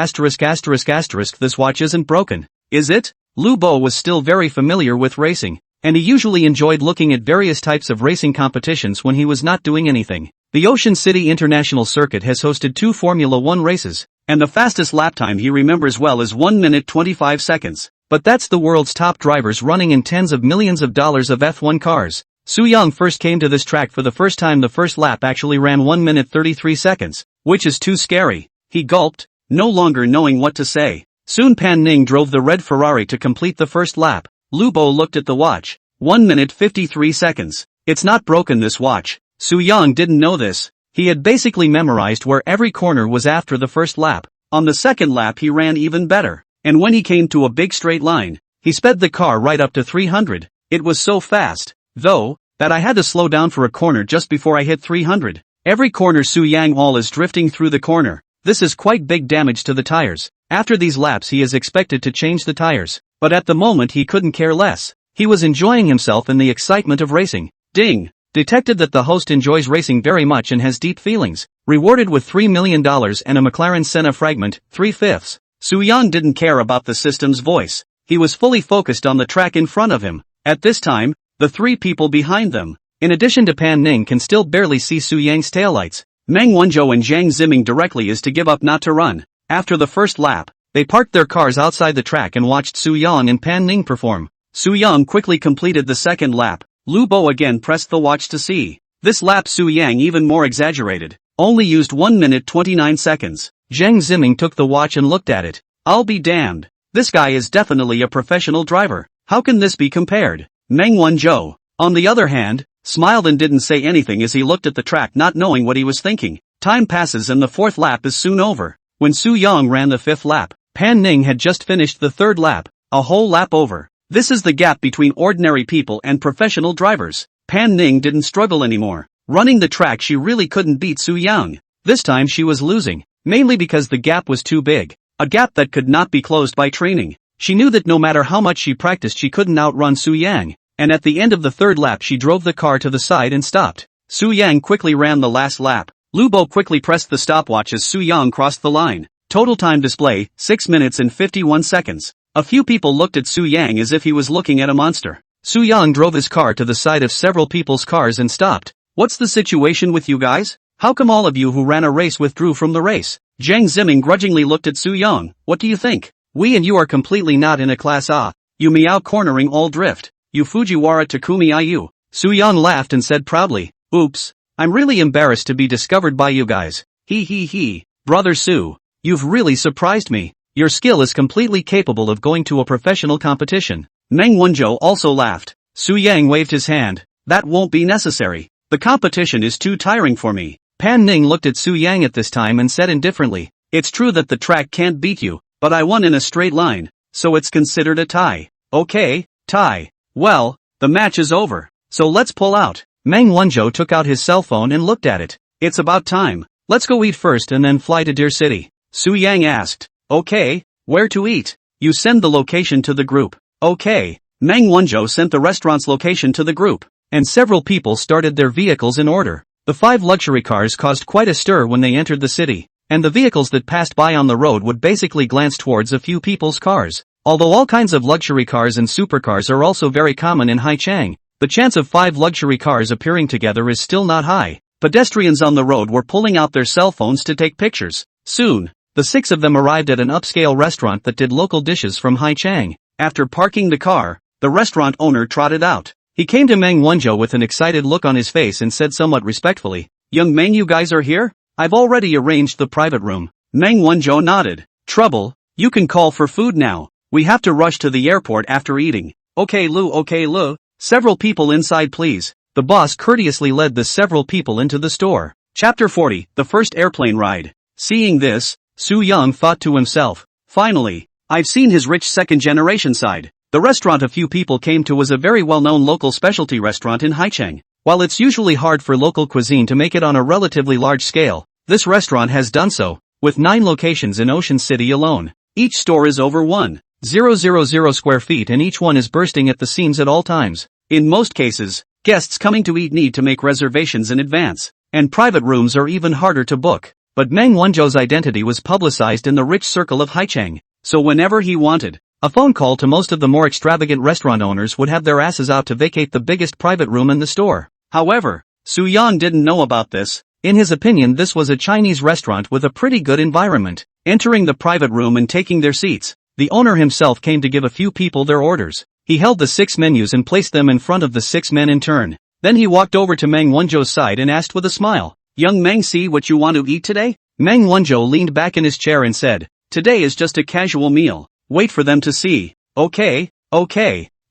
Speaker 1: This watch isn't broken, is it? Lu Bo was still very familiar with racing, and he usually enjoyed looking at various types of racing competitions when he was not doing anything. The Ocean City International Circuit has hosted 2 Formula 1 races, and the fastest lap time he remembers well is 1 minute 25 seconds. But that's the world's top drivers running in tens of millions of dollars of F1 cars. Su Yang first came to this track for the first time. The first lap actually ran 1 minute 33 seconds, which is too scary. He gulped, no longer knowing what to say. Soon Pan Ning drove the red Ferrari to complete the first lap. Lu Bo looked at the watch. 1 minute 53 seconds. It's not broken, this watch. Su Yang didn't know this. He had basically memorized where every corner was after the first lap. On the second lap he ran even better, and when he came to a big straight line, he sped the car right up to 300. It was so fast, though, that I had to slow down for a corner just before I hit 300. Every corner Su Yang all is drifting through the corner. This is quite big damage to the tires. After these laps he is expected to change the tires, but at the moment he couldn't care less. He was enjoying himself in the excitement of racing. Ding! Detected that the host enjoys racing very much and has deep feelings. Rewarded with $3 million and a McLaren Senna fragment, 3/5. Soo-young didn't care about the system's voice. He was fully focused on the track in front of him. At this time, the three people behind them, in addition to Pan Ning, can still barely see Soo-young's taillights. Meng Wanzhou and Zhang Ziming directly is to give up not to run. After the first lap, they parked their cars outside the track and watched Soo-young and Pan Ning perform. Soo-young quickly completed the second lap. Lu Bo again pressed the watch to see. This lap Soo-young even more exaggerated. Only used 1 minute 29 seconds. Zhang Ziming took the watch and looked at it. I'll be damned. This guy is definitely a professional driver. How can this be compared? Meng Wanzhou, on the other hand, smiled and didn't say anything as he looked at the track, not knowing what he was thinking. Time passes and the fourth lap is soon over. When Soo-young ran the fifth lap, Pan Ning had just finished the third lap. A whole lap over. This is the gap between ordinary people and professional drivers. Pan Ning didn't struggle anymore. Running the track, she really couldn't beat Soo-young. This time she was losing, mainly because the gap was too big. A gap that could not be closed by training. She knew that no matter how much she practiced she couldn't outrun Soo-young, and at the end of the third lap she drove the car to the side and stopped. Soo-young quickly ran the last lap. Lu Bo quickly pressed the stopwatch as Soo-young crossed the line. Total time display, 6 minutes and 51 seconds. A few people looked at Soo-young as if he was looking at a monster. Soo-young drove his car to the side of several people's cars and stopped. What's the situation with you guys? How come all of you who ran a race withdrew from the race? Zhang Ziming grudgingly looked at Soo-young. What do you think? We and you are completely not in a class A. You meow cornering all drift. You Fujiwara Takumi Iu. Soo-young laughed and said proudly, oops, I'm really embarrassed to be discovered by you guys. He. Brother Soo, you've really surprised me. Your skill is completely capable of going to a professional competition. Meng Wanzhou also laughed. Soo-young waved his hand. That won't be necessary. The competition is too tiring for me. Pan Ning looked at Soo-young at this time and said indifferently, it's true that the track can't beat you, but I won in a straight line, so it's considered a tie. Okay, tie. Well, the match is over, so let's pull out. Meng Wanzhou took out his cell phone and looked at it. It's about time. Let's go eat first and then fly to Deer City. Soo-young asked. Okay, where to eat? You send the location to the group. Okay. Meng Wanzhou sent the restaurant's location to the group, and several people started their vehicles in order. The 5 luxury cars caused quite a stir when they entered the city, and the vehicles that passed by on the road would basically glance towards a few people's cars. Although all kinds of luxury cars and supercars are also very common in Haichang, the chance of 5 luxury cars appearing together is still not high. Pedestrians on the road were pulling out their cell phones to take pictures. Soon, the 6 of them arrived at an upscale restaurant that did local dishes from Haichang. After parking the car, the restaurant owner trotted out. He came to Meng Wanzhou with an excited look on his face and said somewhat respectfully, Young Meng, you guys are here? I've already arranged the private room. Meng Wanzhou nodded. Trouble, you can call for food now. We have to rush to the airport after eating. Okay Lu. Several people inside please. The boss courteously led the several people into the store. Chapter 40, the first airplane ride. Seeing this, Soo-young thought to himself, finally, I've seen his rich second-generation side. The restaurant a few people came to was a very well-known local specialty restaurant in Haicheng. While it's usually hard for local cuisine to make it on a relatively large scale, this restaurant has done so, with 9 locations in Ocean City alone. Each store is over 1,000 square feet and each one is bursting at the seams at all times. In most cases, guests coming to eat need to make reservations in advance, and private rooms are even harder to book. But Meng Wanzhou's identity was publicized in the rich circle of Haicheng, so whenever he wanted a phone call to most of the more extravagant restaurant owners would have their asses out to vacate the biggest private room in the store. However, Soo-young didn't know about this. In his opinion, this was a Chinese restaurant with a pretty good environment. Entering the private room and taking their seats, the owner himself came to give a few people their orders. He held the 6 menus and placed them in front of the 6 men in turn. Then he walked over to Meng Wanzhou's side and asked with a smile, Young Meng, see what you want to eat today? Meng Wanzhou leaned back in his chair and said, Today is just a casual meal. Wait for them to see. Okay.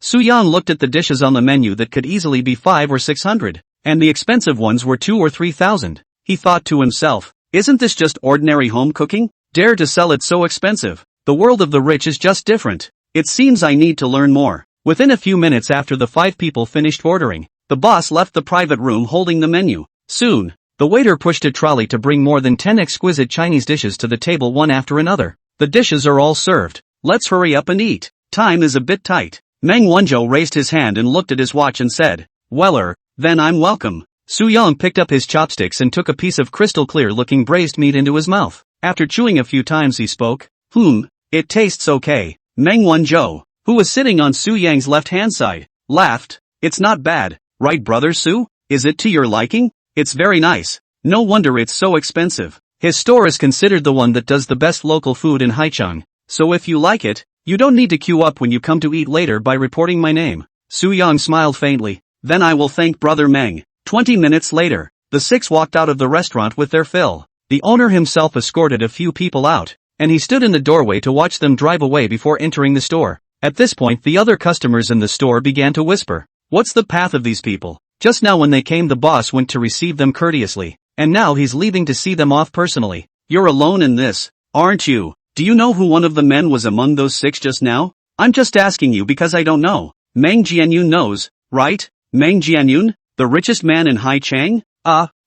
Speaker 1: Soo-young looked at the dishes on the menu that could easily be 500 or 600, and the expensive ones were 2,000 or 3,000. He thought to himself, isn't this just ordinary home cooking? Dare to sell it so expensive. The world of the rich is just different. It seems I need to learn more. Within a few minutes after the 5 people finished ordering, the boss left the private room holding the menu. Soon, the waiter pushed a trolley to bring more than 10 exquisite Chinese dishes to the table one after another. The dishes are all served. Let's hurry up and eat. Time is a bit tight. Meng Wanzhou raised his hand and looked at his watch and said, "Weller, then I'm welcome." Su Yang picked up his chopsticks and took a piece of crystal clear looking braised meat into his mouth. After chewing a few times he spoke, "It tastes okay." Meng Wanzhou, who was sitting on Su Yang's left-hand side, laughed. "It's not bad, right brother Su? Is it to your liking? It's very nice. No wonder it's so expensive." His store is considered the one that does the best local food in Haicheng, so if you like it, you don't need to queue up when you come to eat later by reporting my name. Su Yang smiled faintly. "Then I will thank brother Meng." 20 minutes later, the six walked out of the restaurant with their fill. The owner himself escorted a few people out, and he stood in the doorway to watch them drive away before entering the store. At this point the other customers in the store began to whisper, "What's the path of these people? Just now when they came the boss went to receive them courteously, and now he's leaving to see them off personally. You're alone in this, aren't you? Do you know who one of the men was among those six just now? I'm just asking you because I don't know. Meng Jianyun knows, right? Meng Jianyun, the richest man in Haicheng?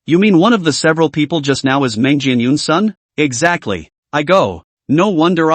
Speaker 1: You mean one of the several people just now is Meng Jianyun's son? Exactly. I go. No wonder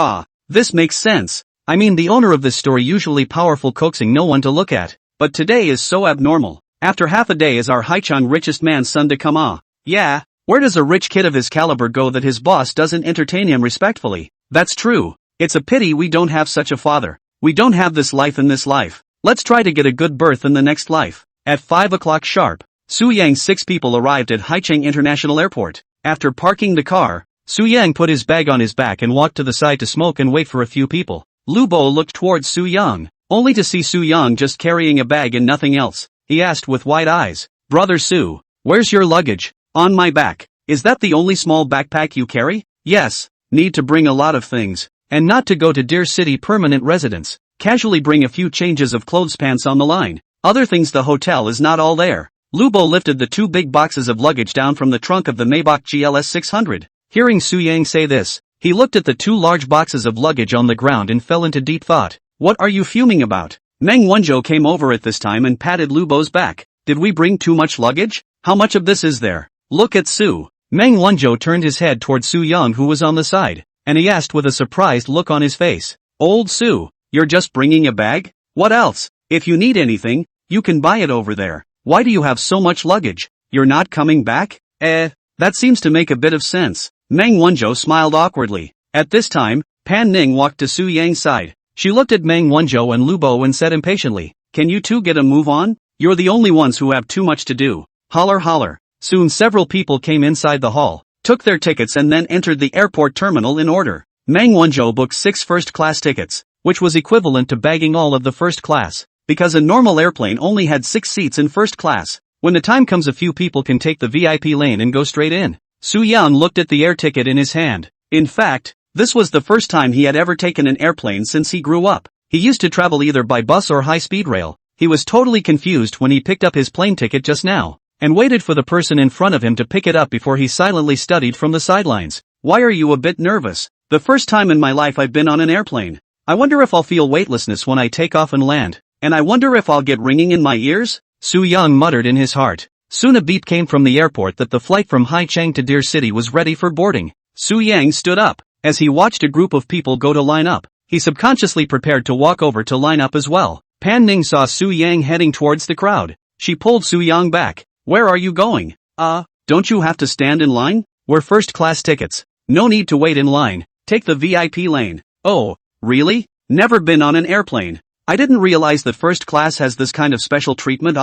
Speaker 1: this makes sense. I mean the owner of this store usually powerful coaxing no one to look at, but today is so abnormal. After half a day is our Haicheng richest man's son to come Yeah, where does a rich kid of his caliber go that his boss doesn't entertain him respectfully? That's true. It's a pity we don't have such a father. We don't have this life in this life. Let's try to get a good berth in the next life. At 5 o'clock sharp, Su Yang's 6 people arrived at Haicheng International Airport. After parking the car, Su Yang put his bag on his back and walked to the side to smoke and wait for a few people. Lu Bo looked towards Su Yang, only to see Su Yang just carrying a bag and nothing else. He asked with wide eyes, "Brother Su, where's your luggage?" "On my back." "Is that the only small backpack you carry?" "Yes, need to bring a lot of things, and not to go to Deer City permanent residence. Casually bring a few changes of clothes pants on the line. Other things the hotel is not all there." Lu Bo lifted the 2 big boxes of luggage down from the trunk of the Maybach GLS 600. Hearing Su Yang say this, he looked at the 2 large boxes of luggage on the ground and fell into deep thought. "What are you fuming about?" Meng Wanzhou came over at this time and patted Lu Bo's back. "Did we bring too much luggage? How much of this is there? Look at Su." Meng Wanzhou turned his head toward Su Yang who was on the side, and he asked with a surprised look on his face, "Old Su, you're just bringing a bag? What else? If you need anything, you can buy it over there. Why do you have so much luggage? You're not coming back?" That seems to make a bit of sense." Meng Wanzhou smiled awkwardly. At this time, Pan Ning walked to Su Yang's side. She looked at Meng Wanzhou and Lu Bo and said impatiently, "Can you two get a move on? You're the only ones who have too much to do." Holler holler. Soon several people came inside the hall, took their tickets and then entered the airport terminal in order. Meng Wanzhou booked 6 first-class tickets, which was equivalent to bagging all of the first class, because a normal airplane only had 6 seats in first class. When the time comes a few people can take the VIP lane and go straight in. Su Yan looked at the air ticket in his hand. In fact, this was the first time he had ever taken an airplane since he grew up. He used to travel either by bus or high-speed rail. He was totally confused when he picked up his plane ticket just now, and waited for the person in front of him to pick it up before he silently studied from the sidelines. "Why are you a bit nervous? The first time in my life I've been on an airplane. I wonder if I'll feel weightlessness when I take off and land, and I wonder if I'll get ringing in my ears?" Su Yang muttered in his heart. Soon a beep came from the airport that the flight from Haicheng to Deer City was ready for boarding. Su Yang stood up. As he watched a group of people go to line up, he subconsciously prepared to walk over to line up as well. Pan Ning saw Su Yang heading towards the crowd. She pulled Su Yang back. "Where are you going? Don't you have to stand in line? We're first-class tickets. No need to wait in line. Take the VIP lane." "Oh, really? Never been on an airplane. I didn't realize that first class has this kind of special treatment."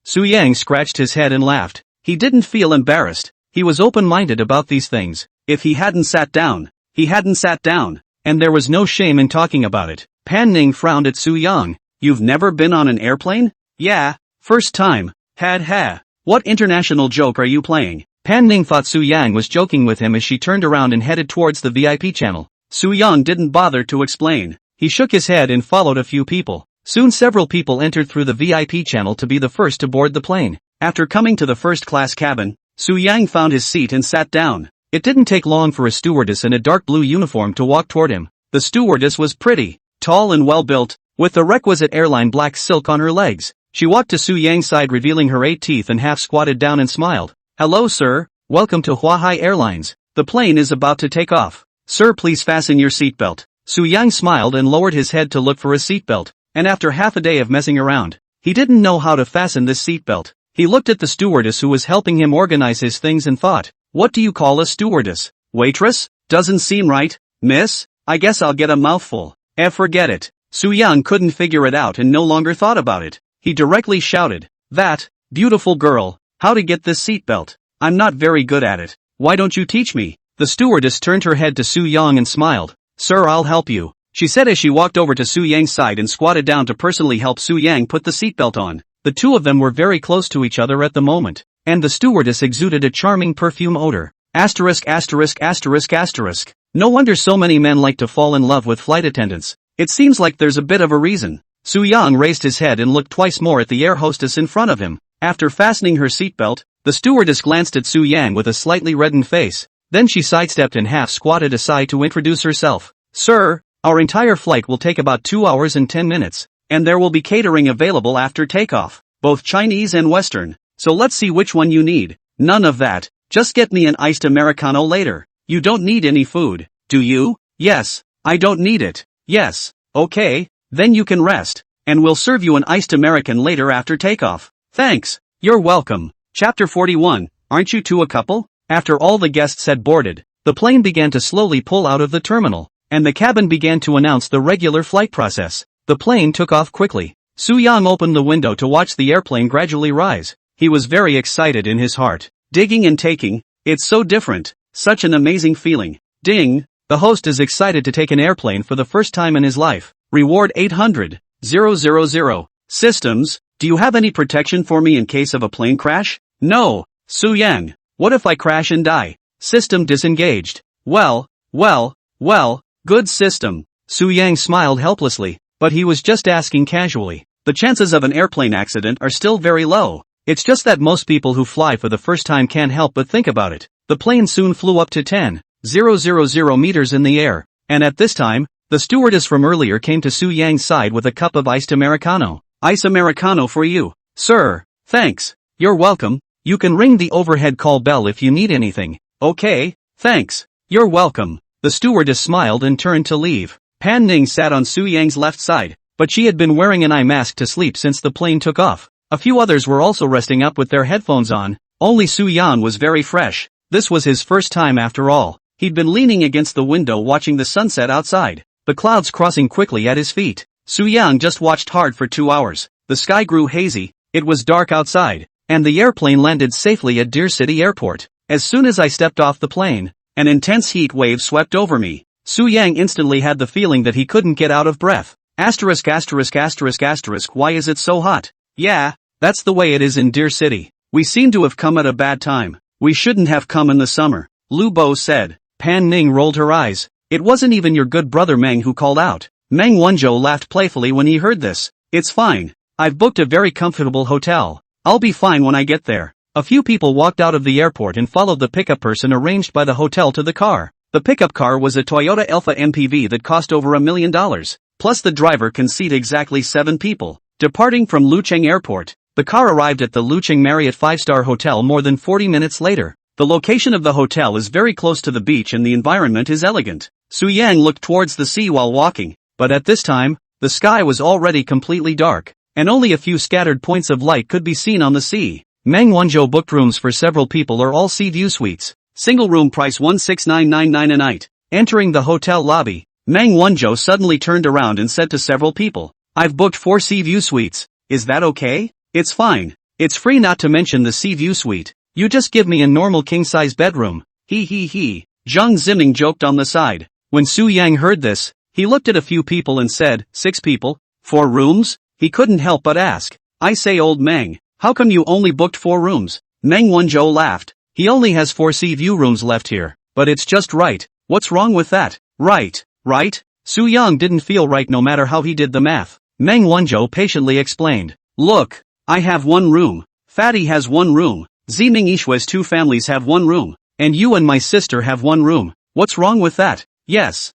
Speaker 1: Su Yang scratched his head and laughed. He didn't feel embarrassed. He was open-minded about these things. If he hadn't sat down, he hadn't sat down, and there was no shame in talking about it. Pan Ning frowned at Su Yang. "You've never been on an airplane?" "Yeah, first time." Ha. What international joke are you playing?" Pan Ning thought Su Yang was joking with him as she turned around and headed towards the VIP channel. Su Yang didn't bother to explain. He shook his head and followed a few people. Soon several people entered through the VIP channel to be the first to board the plane. After coming to the first-class cabin, Su Yang found his seat and sat down. It didn't take long for a stewardess in a dark blue uniform to walk toward him. The stewardess was pretty, tall and well-built, with the requisite airline black silk on her legs. She walked to Su Yang's side revealing her 8 teeth and half squatted down and smiled. "Hello sir, welcome to Huahai Airlines. The plane is about to take off. Sir, please fasten your seatbelt." Su Yang smiled and lowered his head to look for a seatbelt. and after half a day of messing around, he didn't know how to fasten this seatbelt. He looked at the stewardess who was helping him organize his things and thought, what do you call a stewardess? Waitress? Doesn't seem right, miss? I guess I'll get a mouthful. Forget it. Su-young couldn't figure it out and no longer thought about it. He directly shouted, that, beautiful girl, how to get this seatbelt? I'm not very good at it. Why don't you teach me? The stewardess turned her head to Su-young and smiled. Sir, I'll help you, she said as she walked over to Su-yang's side and squatted down to personally help Su-yang put the seatbelt on. The two of them were very close to each other at the moment, and the stewardess exuded a charming perfume odor. Asterisk asterisk asterisk asterisk. No wonder so many men like to fall in love with flight attendants. It seems like there's a bit of a reason. Su-young raised his head and looked twice more at the air hostess in front of him. After fastening her seatbelt, the stewardess glanced at Su-yang with a slightly reddened face. Then she sidestepped and half squatted aside to introduce herself. Sir, our entire flight will take about 2 hours and 10 minutes, and there will be catering available after takeoff, both Chinese and Western. So let's see which one you need. None of that. Just get me an iced Americano later. You don't need any food, do you? Yes. I don't need it. Yes. Okay, then you can rest, and we'll serve you an iced American later after takeoff. Thanks. You're welcome. Chapter 41. Aren't you two a couple? After all the guests had boarded, the plane began to slowly pull out of the terminal, and the cabin began to announce the regular flight process. The plane took off quickly. Su-young opened the window to watch the airplane gradually rise. He was very excited in his heart. Digging and taking, it's so different, such an amazing feeling. Ding, the host is excited to take an airplane for the first time in his life. Reward 800,000. Systems, do you have any protection for me in case of a plane crash? No. Su-young, what if I crash and die? System disengaged. Well, good system. Su-young smiled helplessly, but he was just asking casually. The chances of an airplane accident are still very low. It's just that most people who fly for the first time can't help but think about it. The plane soon flew up to 10,000 meters in the air, and at this time, the stewardess from earlier came to Su-young's side with a cup of iced Americano. Ice Americano for you. Sir, thanks. You're welcome. You can ring the overhead call bell if you need anything. Okay, thanks. You're welcome. The stewardess smiled and turned to leave. Pan Ning sat on Su-young's left side, but she had been wearing an eye mask to sleep since the plane took off. A few others were also resting up with their headphones on. Only Su-young was very fresh. This was his first time after all. He'd been leaning against the window watching the sunset outside, the clouds crossing quickly at his feet. Su-young just watched hard for 2 hours. The sky grew hazy, it was dark outside, and the airplane landed safely at Deer City Airport. As soon as I stepped off the plane, an intense heat wave swept over me. Su-young instantly had the feeling that he couldn't get out of breath. Asterisk asterisk asterisk asterisk. Why is it so hot? Yeah, that's the way it is in Deer City. We seem to have come at a bad time. We shouldn't have come in the summer, Lu Bo said. Pan Ning rolled her eyes. It wasn't even your good brother Meng who called out. Meng Wanzhou laughed playfully when he heard this. It's fine. I've booked a very comfortable hotel. I'll be fine when I get there. A few people walked out of the airport and followed the pickup person arranged by the hotel to the car. The pickup car was a Toyota Alpha MPV that cost over $1 million. Plus the driver can seat exactly 7 people. Departing from Lucheng Airport, the car arrived at the Lucheng Marriott 5-star hotel more than 40 minutes later. The location of the hotel is very close to the beach and the environment is elegant. Su-young looked towards the sea while walking, but at this time, the sky was already completely dark, and only a few scattered points of light could be seen on the sea. Meng Wanzhou booked rooms for several people or all sea view suites. Single room price 16,999 a night. Entering the hotel lobby, Meng Wanzhou suddenly turned around and said to several people, I've booked 4 sea view suites. Is that okay? It's fine. It's free not to mention the sea view suite. You just give me a normal king-size bedroom. He. Zhang Ziming joked on the side. When Su-young heard this, he looked at a few people and said, 6 people? 4 rooms? He couldn't help but ask. I say old Meng, how come you only booked 4 rooms? Meng Wanzhou laughed. He only has 4 sea view rooms left here. But it's just right. What's wrong with that? Right? Su-young didn't feel right no matter how he did the math. Meng Wanzhou patiently explained. Look, I have 1 room. Fatty has 1 room. Ziming Ishua's 2 families have 1 room. And you and my sister have 1 room. What's wrong with that? Yes.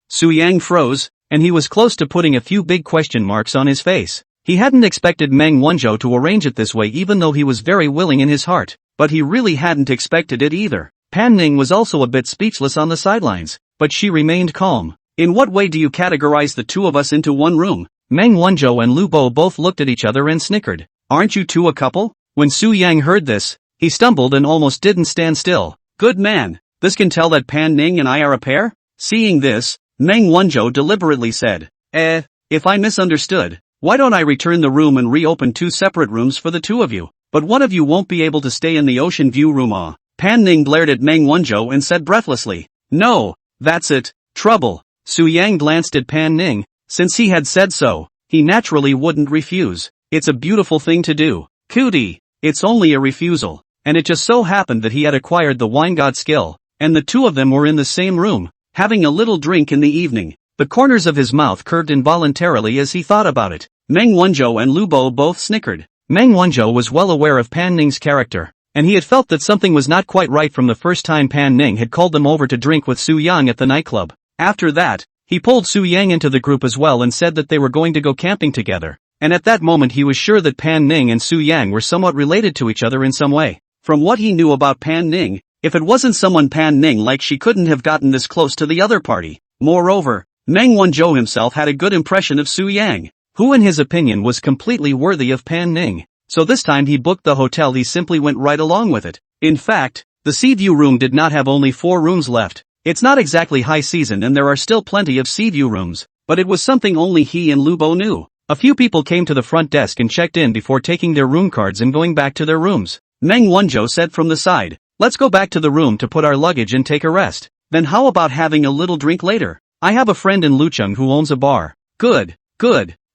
Speaker 1: Su-young froze, and he was close to putting a few big question marks on his face. He hadn't expected Meng Wanzhou to arrange it this way even though he was very willing in his heart. But he really hadn't expected it either. Pan Ning was also a bit speechless on the sidelines, but she remained calm. In what way do you categorize the 2 of us into 1 room? Meng Wanzhou and Lu Bo both looked at each other and snickered. Aren't you two a couple? When Su Yang heard this, he stumbled and almost didn't stand still. Good man, this can tell that Pan Ning and I are a pair? Seeing this, Meng Wanzhou deliberately said, if I misunderstood, why don't I return the room and reopen two separate rooms for the two of you? But one of you won't be able to stay in the ocean view room. Pan Ning glared at Meng Wanzhou and said breathlessly, no, that's it, trouble. Su Yang glanced at Pan Ning. Since he had said so, he naturally wouldn't refuse. It's a beautiful thing to do. Cootie, it's only a refusal. And it just so happened that he had acquired the wine god skill, and the two of them were in the same room, having a little drink in the evening. The corners of his mouth curved involuntarily as he thought about it. Meng Wanzhou and Lu Bo both snickered. Meng Wanzhou was well aware of Pan Ning's character, and he had felt that something was not quite right from the first time Pan Ning had called them over to drink with Su Yang at the nightclub. After that, he pulled Su Yang into the group as well and said that they were going to go camping together, and at that moment he was sure that Pan Ning and Su Yang were somewhat related to each other in some way. From what he knew about Pan Ning, if it wasn't someone Pan Ning liked, she couldn't have gotten this close to the other party. Moreover, Meng Wanzhou himself had a good impression of Su Yang, who in his opinion was completely worthy of Pan Ning. So this time he booked the hotel, he simply went right along with it. In fact, the sea view room did not have only 4 rooms left. It's not exactly high season and there are still plenty of sea view rooms, but it was something only he and Lu Bo knew. A few people came to the front desk and checked in before taking their room cards and going back to their rooms. Meng Wanzhou said from the side, let's go back to the room to put our luggage and take a rest. Then how about having a little drink later? I have a friend in Lucheng who owns a bar. Good,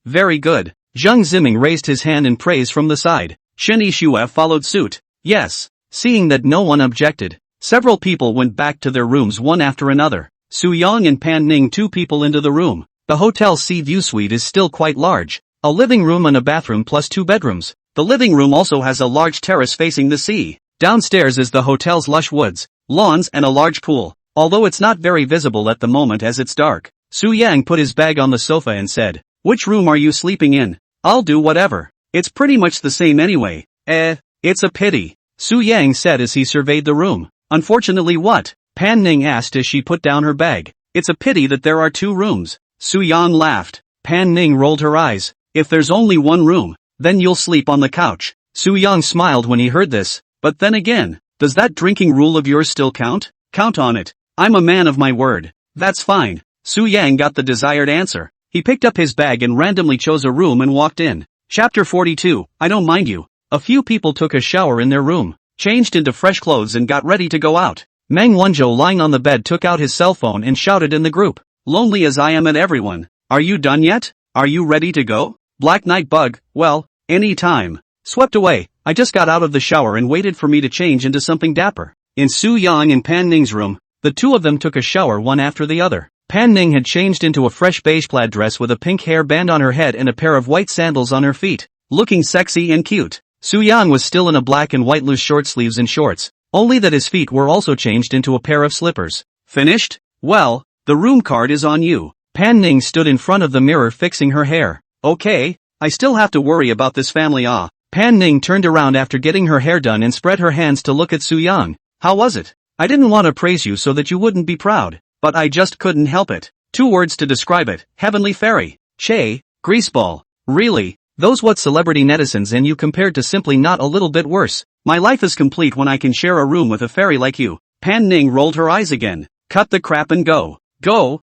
Speaker 1: very good. Zhang Ziming raised his hand in praise from the side. Shen Yixue followed suit. Yes. Seeing that no one objected, several people went back to their rooms one after another. Su Yang and Pan Ning, 2 people into the room. The hotel sea view suite is still quite large. A living room and a bathroom plus 2 bedrooms. The living room also has a large terrace facing the sea. Downstairs is the hotel's lush woods, lawns and a large pool, although it's not very visible at the moment as it's dark. Su Yang put his bag on the sofa and said, which room are you sleeping in? I'll do whatever. It's pretty much the same anyway. It's a pity, Su Yang said as he surveyed the room. Unfortunately what? Pan Ning asked as she put down her bag. It's a pity that there are 2 rooms. Su Yang laughed. Pan Ning rolled her eyes. If there's only 1 room, then you'll sleep on the couch. Su Yang smiled when he heard this, but then again, does that drinking rule of yours still count? Count on it. I'm a man of my word. That's fine. Su Yang got the desired answer. He picked up his bag and randomly chose a room and walked in. Chapter 42, I don't mind you. A few people took a shower in their room, changed into fresh clothes and got ready to go out. Meng Wanzhou lying on the bed took out his cell phone and shouted in the group. Lonely as I am at everyone. Are you done yet? Are you ready to go? Black Night Bug, well, any time. Swept away, I just got out of the shower and waited for me to change into something dapper. In Su Yang and Pan Ning's room, the 2 of them took a shower one after the other. Pan Ning had changed into a fresh beige plaid dress with a pink hair band on her head and a pair of white sandals on her feet, looking sexy and cute. Su Yang was still in a black and white loose short sleeves and shorts, only that his feet were also changed into a pair of slippers. Finished? Well, the room card is on you. Pan Ning stood in front of the mirror fixing her hair. Okay, I still have to worry about this family. Pan Ning turned around after getting her hair done and spread her hands to look at Su Yang. How was it? I didn't want to praise you so that you wouldn't be proud, but I just couldn't help it. 2 words to describe it, heavenly fairy. Che, greaseball. Really, those what celebrity netizens and you compared to simply not a little bit worse. My life is complete when I can share a room with a fairy like you. Pan Ning rolled her eyes again. Cut the crap and go. Go,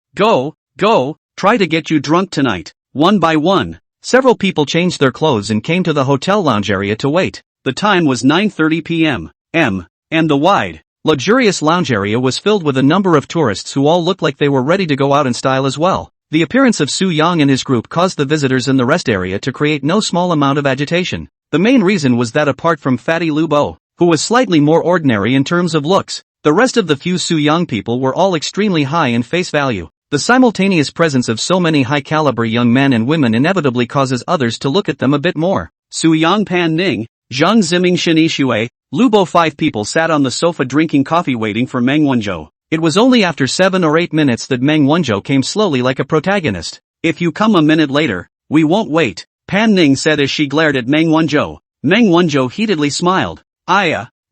Speaker 1: try to get you drunk tonight. One by one, several people changed their clothes and came to the hotel lounge area to wait. The time was 9:30 p.m. And the wide, luxurious lounge area was filled with a number of tourists who all looked like they were ready to go out in style as well. The appearance of Su Yang and his group caused the visitors in the rest area to create no small amount of agitation. The main reason was that apart from fatty Lu Bo, who was slightly more ordinary in terms of looks, the rest of the few Su Yang people were all extremely high in face value. The simultaneous presence of so many high-caliber young men and women inevitably causes others to look at them a bit more. Su Yang, Pan Ning, Zhang Ziming, Shen Yixue, Lu Bo. 5 people sat on the sofa drinking coffee waiting for Meng Wanzhou. It was only after 7 or 8 minutes that Meng Wanzhou came slowly like a protagonist. If you come a minute later, we won't wait, Pan Ning said as she glared at Meng Wanzhou. Meng Wanzhou heatedly smiled.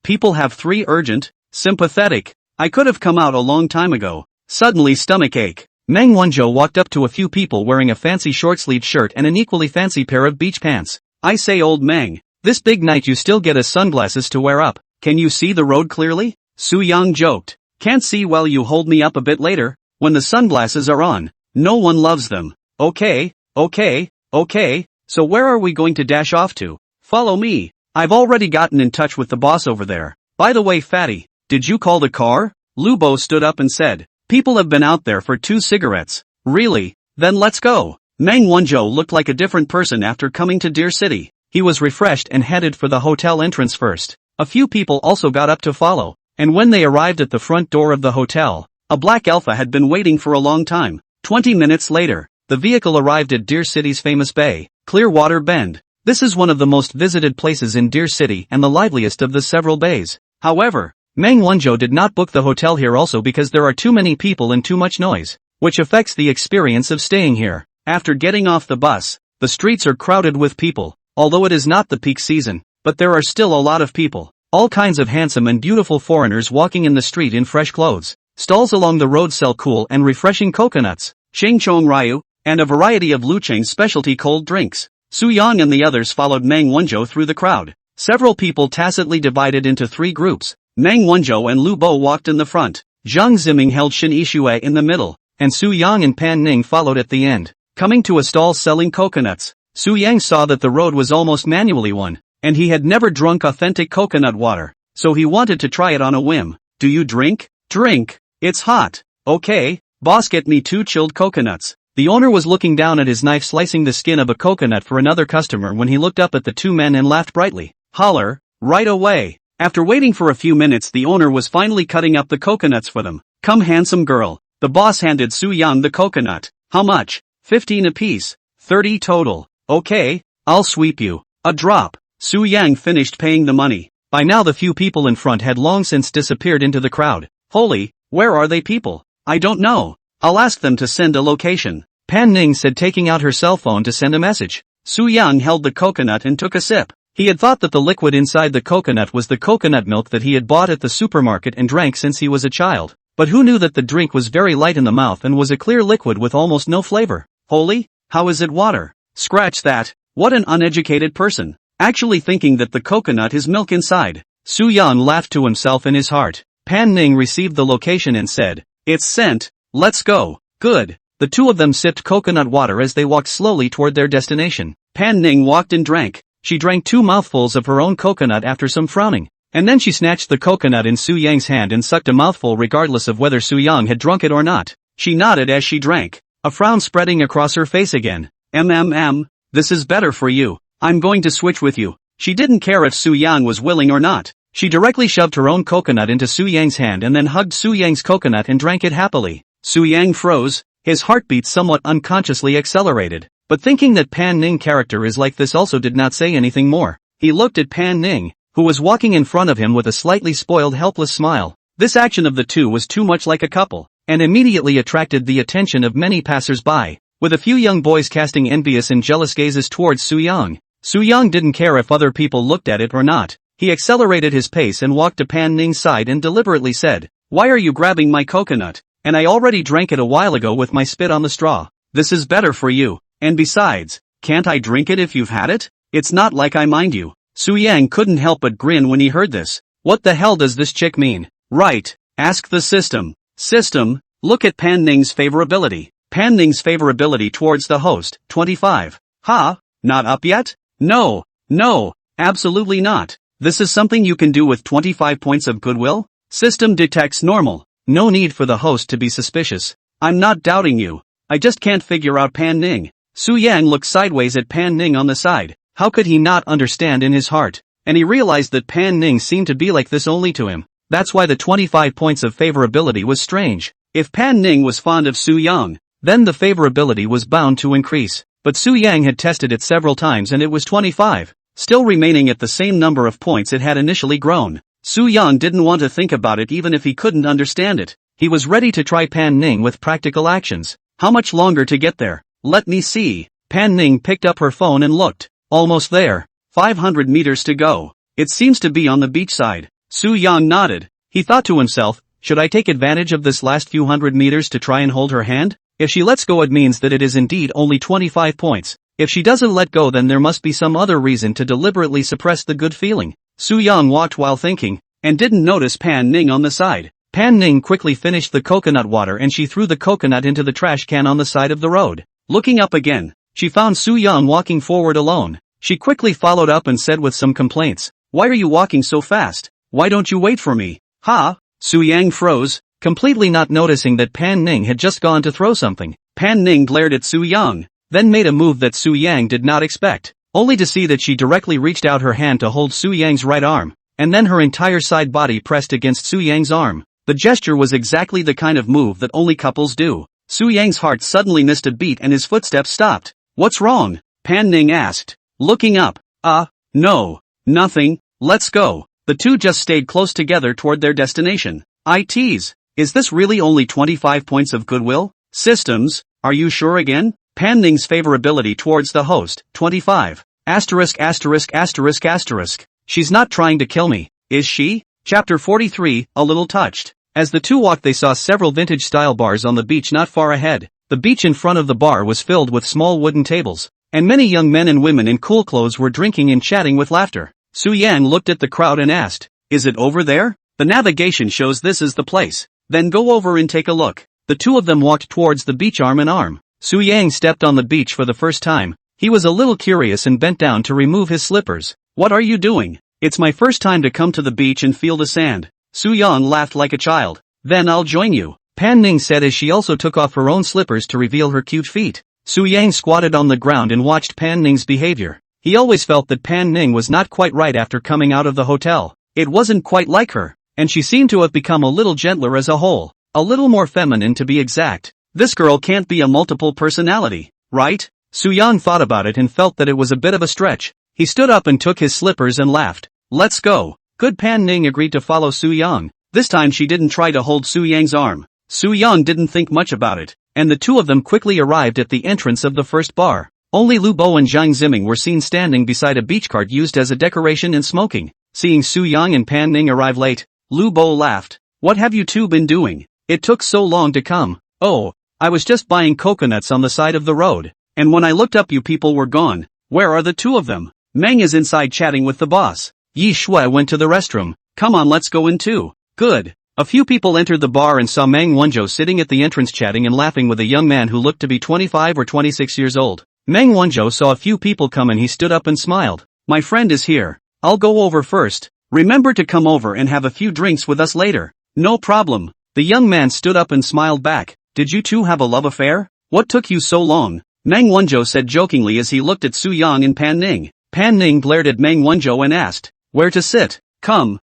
Speaker 1: People have 3 urgent, sympathetic. I could have come out a long time ago. Suddenly stomachache. Meng Wanzhou walked up to a few people wearing a fancy short-sleeved shirt and an equally fancy pair of beach pants. I say old Meng, this big night you still get us sunglasses to wear up. Can you see the road clearly? Su Yang joked. Can't see well, you hold me up a bit later. When the sunglasses are on, no one loves them. Okay, so where are we going to dash off to? Follow me. I've already gotten in touch with the boss over there. By the way, fatty, did you call the car? Lu Bo stood up and said, people have been out there for 2 cigarettes. Really? Then let's go. Meng Wanzhou looked like a different person after coming to Deer City. He was refreshed and headed for the hotel entrance first. A few people also got up to follow, and when they arrived at the front door of the hotel, a black alpha had been waiting for a long time. 20 minutes later, the vehicle arrived at Deer City's famous bay, Clearwater Bend. This is one of the most visited places in Deer City and the liveliest of the several bays. However, Meng Wanzhou did not book the hotel here also because there are too many people and too much noise, which affects the experience of staying here. After getting off the bus, the streets are crowded with people, although it is not the peak season, but there are still a lot of people. All kinds of handsome and beautiful foreigners walking in the street in fresh clothes. Stalls along the road sell cool and refreshing coconuts, Shengchong Ryu, and a variety of Lucheng's specialty cold drinks. Su Yang and the others followed Meng Wanzhou through the crowd. Several people tacitly divided into 3 groups. Meng Wanzhou and Lu Bo walked in the front. Zhang Ziming held Shin Yishui in the middle, and Su Yang and Pan Ning followed at the end. Coming to a stall selling coconuts, Su Yang saw that the road was almost manually won, and he had never drunk authentic coconut water, so he wanted to try it on a whim. Do you drink? Drink. It's hot. Okay, boss, get me 2 chilled coconuts. The owner was looking down at his knife slicing the skin of a coconut for another customer when he looked up at the 2 men and laughed brightly. Holler, right away. After waiting for a few minutes, the owner was finally cutting up the coconuts for them. Come, handsome girl. The boss handed Su Yang the coconut. How much? 15 apiece. 30 total. Okay, I'll sweep you. A drop. Su Yang finished paying the money. By now the few people in front had long since disappeared into the crowd. Holy, where are they, people? I don't know. I'll ask them to send a location. Pan Ning said, taking out her cell phone to send a message. Su Yang held the coconut and took a sip. He had thought that the liquid inside the coconut was the coconut milk that he had bought at the supermarket and drank since he was a child. But who knew that the drink was very light in the mouth and was a clear liquid with almost no flavor? Holy, how is it water? Scratch that. What an uneducated person. Actually thinking that the coconut is milk inside. Su Yang laughed to himself in his heart. Pan Ning received the location and said, it's sent, let's go. Good. The 2 of them sipped coconut water as they walked slowly toward their destination. Pan Ning walked and drank. She drank 2 mouthfuls of her own coconut after some frowning, and then she snatched the coconut in Su Yang's hand and sucked a mouthful regardless of whether Su Yang had drunk it or not. She nodded as she drank, a frown spreading across her face again. This is better for you. I'm going to switch with you. She didn't care if Su Yang was willing or not. She directly shoved her own coconut into Su Yang's hand and then hugged Su Yang's coconut and drank it happily. Su Yang froze, his heartbeat somewhat unconsciously accelerated. But thinking that Pan Ning character is like this also did not say anything more. He looked at Pan Ning, who was walking in front of him with a slightly spoiled helpless smile. This action of the 2 was too much like a couple, and immediately attracted the attention of many passers-by, with a few young boys casting envious and jealous gazes towards Su Yang. Su Yang didn't care if other people looked at it or not. He accelerated his pace and walked to Pan Ning's side and deliberately said, why are you grabbing my coconut? And I already drank it a while ago with my spit on the straw. This is better for you. And besides, can't I drink it if you've had it? It's not like I mind you. Su Yang couldn't help but grin when he heard this. What the hell does this chick mean? Right, ask the system. System, look at Pan Ning's favorability. Pan Ning's favorability towards the host, 25. Ha, not up yet? No, absolutely not. This is something you can do with 25 points of goodwill? System detects normal. No need for the host to be suspicious. I'm not doubting you. I just can't figure out Pan Ning. Su Yang looked sideways at Pan Ning on the side. How could he not understand in his heart? And he realized that Pan Ning seemed to be like this only to him. That's why the 25 points of favorability was strange. If Pan Ning was fond of Su Yang, then the favorability was bound to increase. But Su Yang had tested it several times and it was 25, still remaining at the same number of points it had initially grown. Su Yang didn't want to think about it even if he couldn't understand it. He was ready to try Pan Ning with practical actions. How much longer to get there? Let me see. Pan Ning picked up her phone and looked. Almost there. 500 meters to go. It seems to be on the beach side. Su Yang nodded. He thought to himself, should I take advantage of this last few hundred meters to try and hold her hand? If she lets go, it means that it is indeed only 25 points. If she doesn't let go, then there must be some other reason to deliberately suppress the good feeling. Su Yang walked while thinking, and didn't notice Pan Ning on the side. Pan Ning quickly finished the coconut water and she threw the coconut into the trash can on the side of the road. Looking up again, she found Su Yang walking forward alone. She quickly followed up and said with some complaints, "Why are you walking so fast? Why don't you wait for me?" "Ha!" Su Yang froze, completely not noticing that Pan Ning had just gone to throw something. Pan Ning glared at Su Yang, then made a move that Su Yang did not expect, only to see that she directly reached out her hand to hold Su Yang's right arm, and then her entire side body pressed against Su Yang's arm. The gesture was exactly the kind of move that only couples do. Su Yang's heart suddenly missed a beat and his footsteps stopped. "What's wrong?" Pan Ning asked, looking up. No, nothing, let's go." The two just stayed close together toward their destination. I tease, "Is this really only 25 points of goodwill? Systems, are you sure again?" Pan Ning's favorability towards the host, 25. ********. She's not trying to kill me, is she? Chapter 43, a little touched. As the two walked, they saw several vintage-style bars on the beach not far ahead. The beach in front of the bar was filled with small wooden tables, and many young men and women in cool clothes were drinking and chatting with laughter. Su Yang looked at the crowd and asked, "Is it over there? The navigation shows this is the place." "Then go over and take a look." The two of them walked towards the beach arm in arm. Su Yang stepped on the beach for the first time. He was a little curious and bent down to remove his slippers. "What are you doing?" "It's my first time to come to the beach and feel the sand." Su Yang laughed like a child. "Then I'll join you," Pan Ning said as she also took off her own slippers to reveal her cute feet. Su Yang squatted on the ground and watched Pan Ning's behavior. He always felt that Pan Ning was not quite right after coming out of the hotel. It wasn't quite like her, and she seemed to have become a little gentler as a whole. A little more feminine to be exact. This girl can't be a multiple personality, right? Su Yang thought about it and felt that it was a bit of a stretch. He stood up and took his slippers and laughed. "Let's go." Good. Pan Ning agreed to follow Su Yang. This time she didn't try to hold Su Yang's arm. Su Yang didn't think much about it, and the two of them quickly arrived at the entrance of the first bar. Only Lu Bo and Zhang Ziming were seen standing beside a beach cart used as a decoration and smoking. Seeing Su Yang and Pan Ning arrive late, Lu Bo laughed. "What have you two been doing? It took so long to come." "Oh, I was just buying coconuts on the side of the road, and when I looked up you people were gone." "Where are the two of them?" "Meng is inside chatting with the boss. Yi Shui went to the restroom." "Come on, let's go in too." "Good." A few people entered the bar and saw Meng Wanzhou sitting at the entrance chatting and laughing with a young man who looked to be 25 or 26 years old. Meng Wanzhou saw a few people come and he stood up and smiled. "My friend is here. I'll go over first. Remember to come over and have a few drinks with us later." "No problem." The young man stood up and smiled back. "Did you two have a love affair? What took you so long?" Meng Wanzhou said jokingly as he looked at Su Yang and Pan Ning. Pan Ning glared at Meng Wanzhou and asked, "Where to sit?" Come,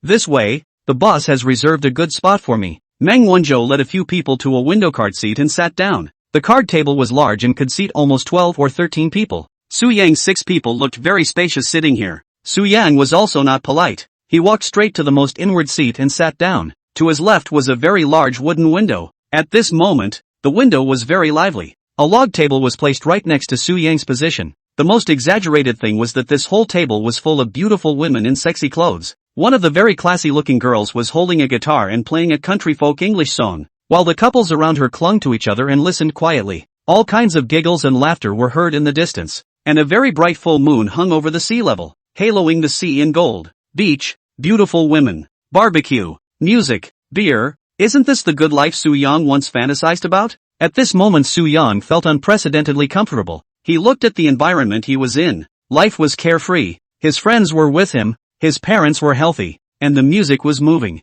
Speaker 1: this way, the boss has reserved a good spot for me." Meng Wanzhou led a few people to a window card seat and sat down. The card table was large and could seat almost 12 or 13 people. Su Yang's 6 people looked very spacious sitting here. Su Yang was also not polite. He walked straight to the most inward seat and sat down. To his left was a very large wooden window. At this moment, the window was very lively. A log table was placed right next to Su Yang's position. The most exaggerated thing was that this whole table was full of beautiful women in sexy clothes. One of the very classy-looking girls was holding a guitar and playing a country folk English song, while the couples around her clung to each other and listened quietly. All kinds of giggles and laughter were heard in the distance, and a very bright full moon hung over the sea level, haloing the sea in gold. Beach, beautiful women, barbecue, music, beer. Isn't this the good life Su Yang once fantasized about? At this moment Su Yang felt unprecedentedly comfortable. He looked at the environment he was in. Life was carefree. His friends were with him. His parents were healthy, and the music was moving.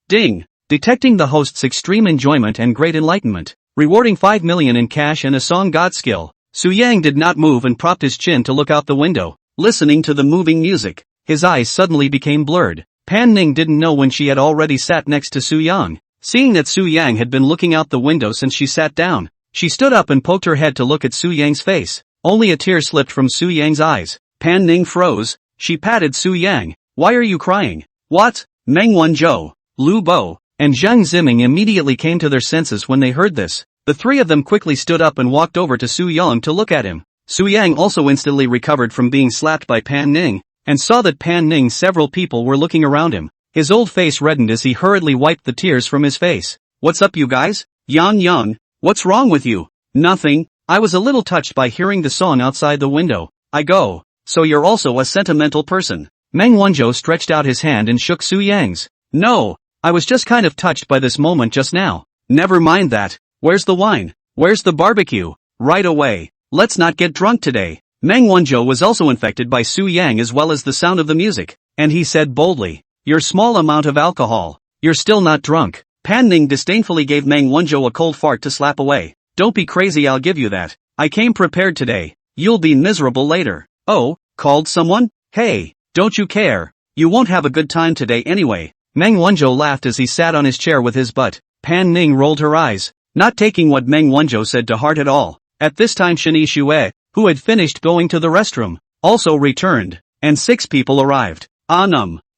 Speaker 1: Ding! Detecting the host's extreme enjoyment and great enlightenment, rewarding 5 million in cash and a song god skill, Su Yang did not move and propped his chin to look out the window, listening to the moving music. His eyes suddenly became blurred. Pan Ning didn't know when she had already sat next to Su Yang. Seeing that Su Yang had been looking out the window since she sat down, she stood up and poked her head to look at Su Yang's face. Only a tear slipped from Su Yang's eyes. Pan Ning froze. She patted Su Yang. "Why are you crying?" "What?" Meng Wanzhou, Lu Bo, and Zhang Ziming immediately came to their senses when they heard this. The three of them quickly stood up and walked over to Su Yang to look at him. Su Yang also instantly recovered from being slapped by Pan Ning, and saw that Pan Ning several people were looking around him. His old face reddened as he hurriedly wiped the tears from his face. "What's up you guys? Yang, what's wrong with you? Nothing, I was a little touched by hearing the song outside the window. I go, so you're also a sentimental person. Meng Wanzhou stretched out his hand and shook Su Yang's. No, I was just kind of touched by this moment just now. Never mind that. Where's the wine? Where's the barbecue? Right away. Let's not get drunk today. Meng Wanzhou was also infected by Su Yang as well as the sound of the music, and he said boldly, your small amount of alcohol. You're still not drunk. Pan Ning disdainfully gave Meng Wanzhou a cold fart to slap away. Don't be crazy, I'll give you that. I came prepared today. You'll be miserable later. Oh, called someone? Hey, don't you care? You won't have a good time today anyway. Meng Wanzhou laughed as he sat on his chair with his butt. Pan Ning rolled her eyes, not taking what Meng Wanzhou said to heart at all. At this time Shini Xue, who had finished going to the restroom, also returned, and 6 people arrived.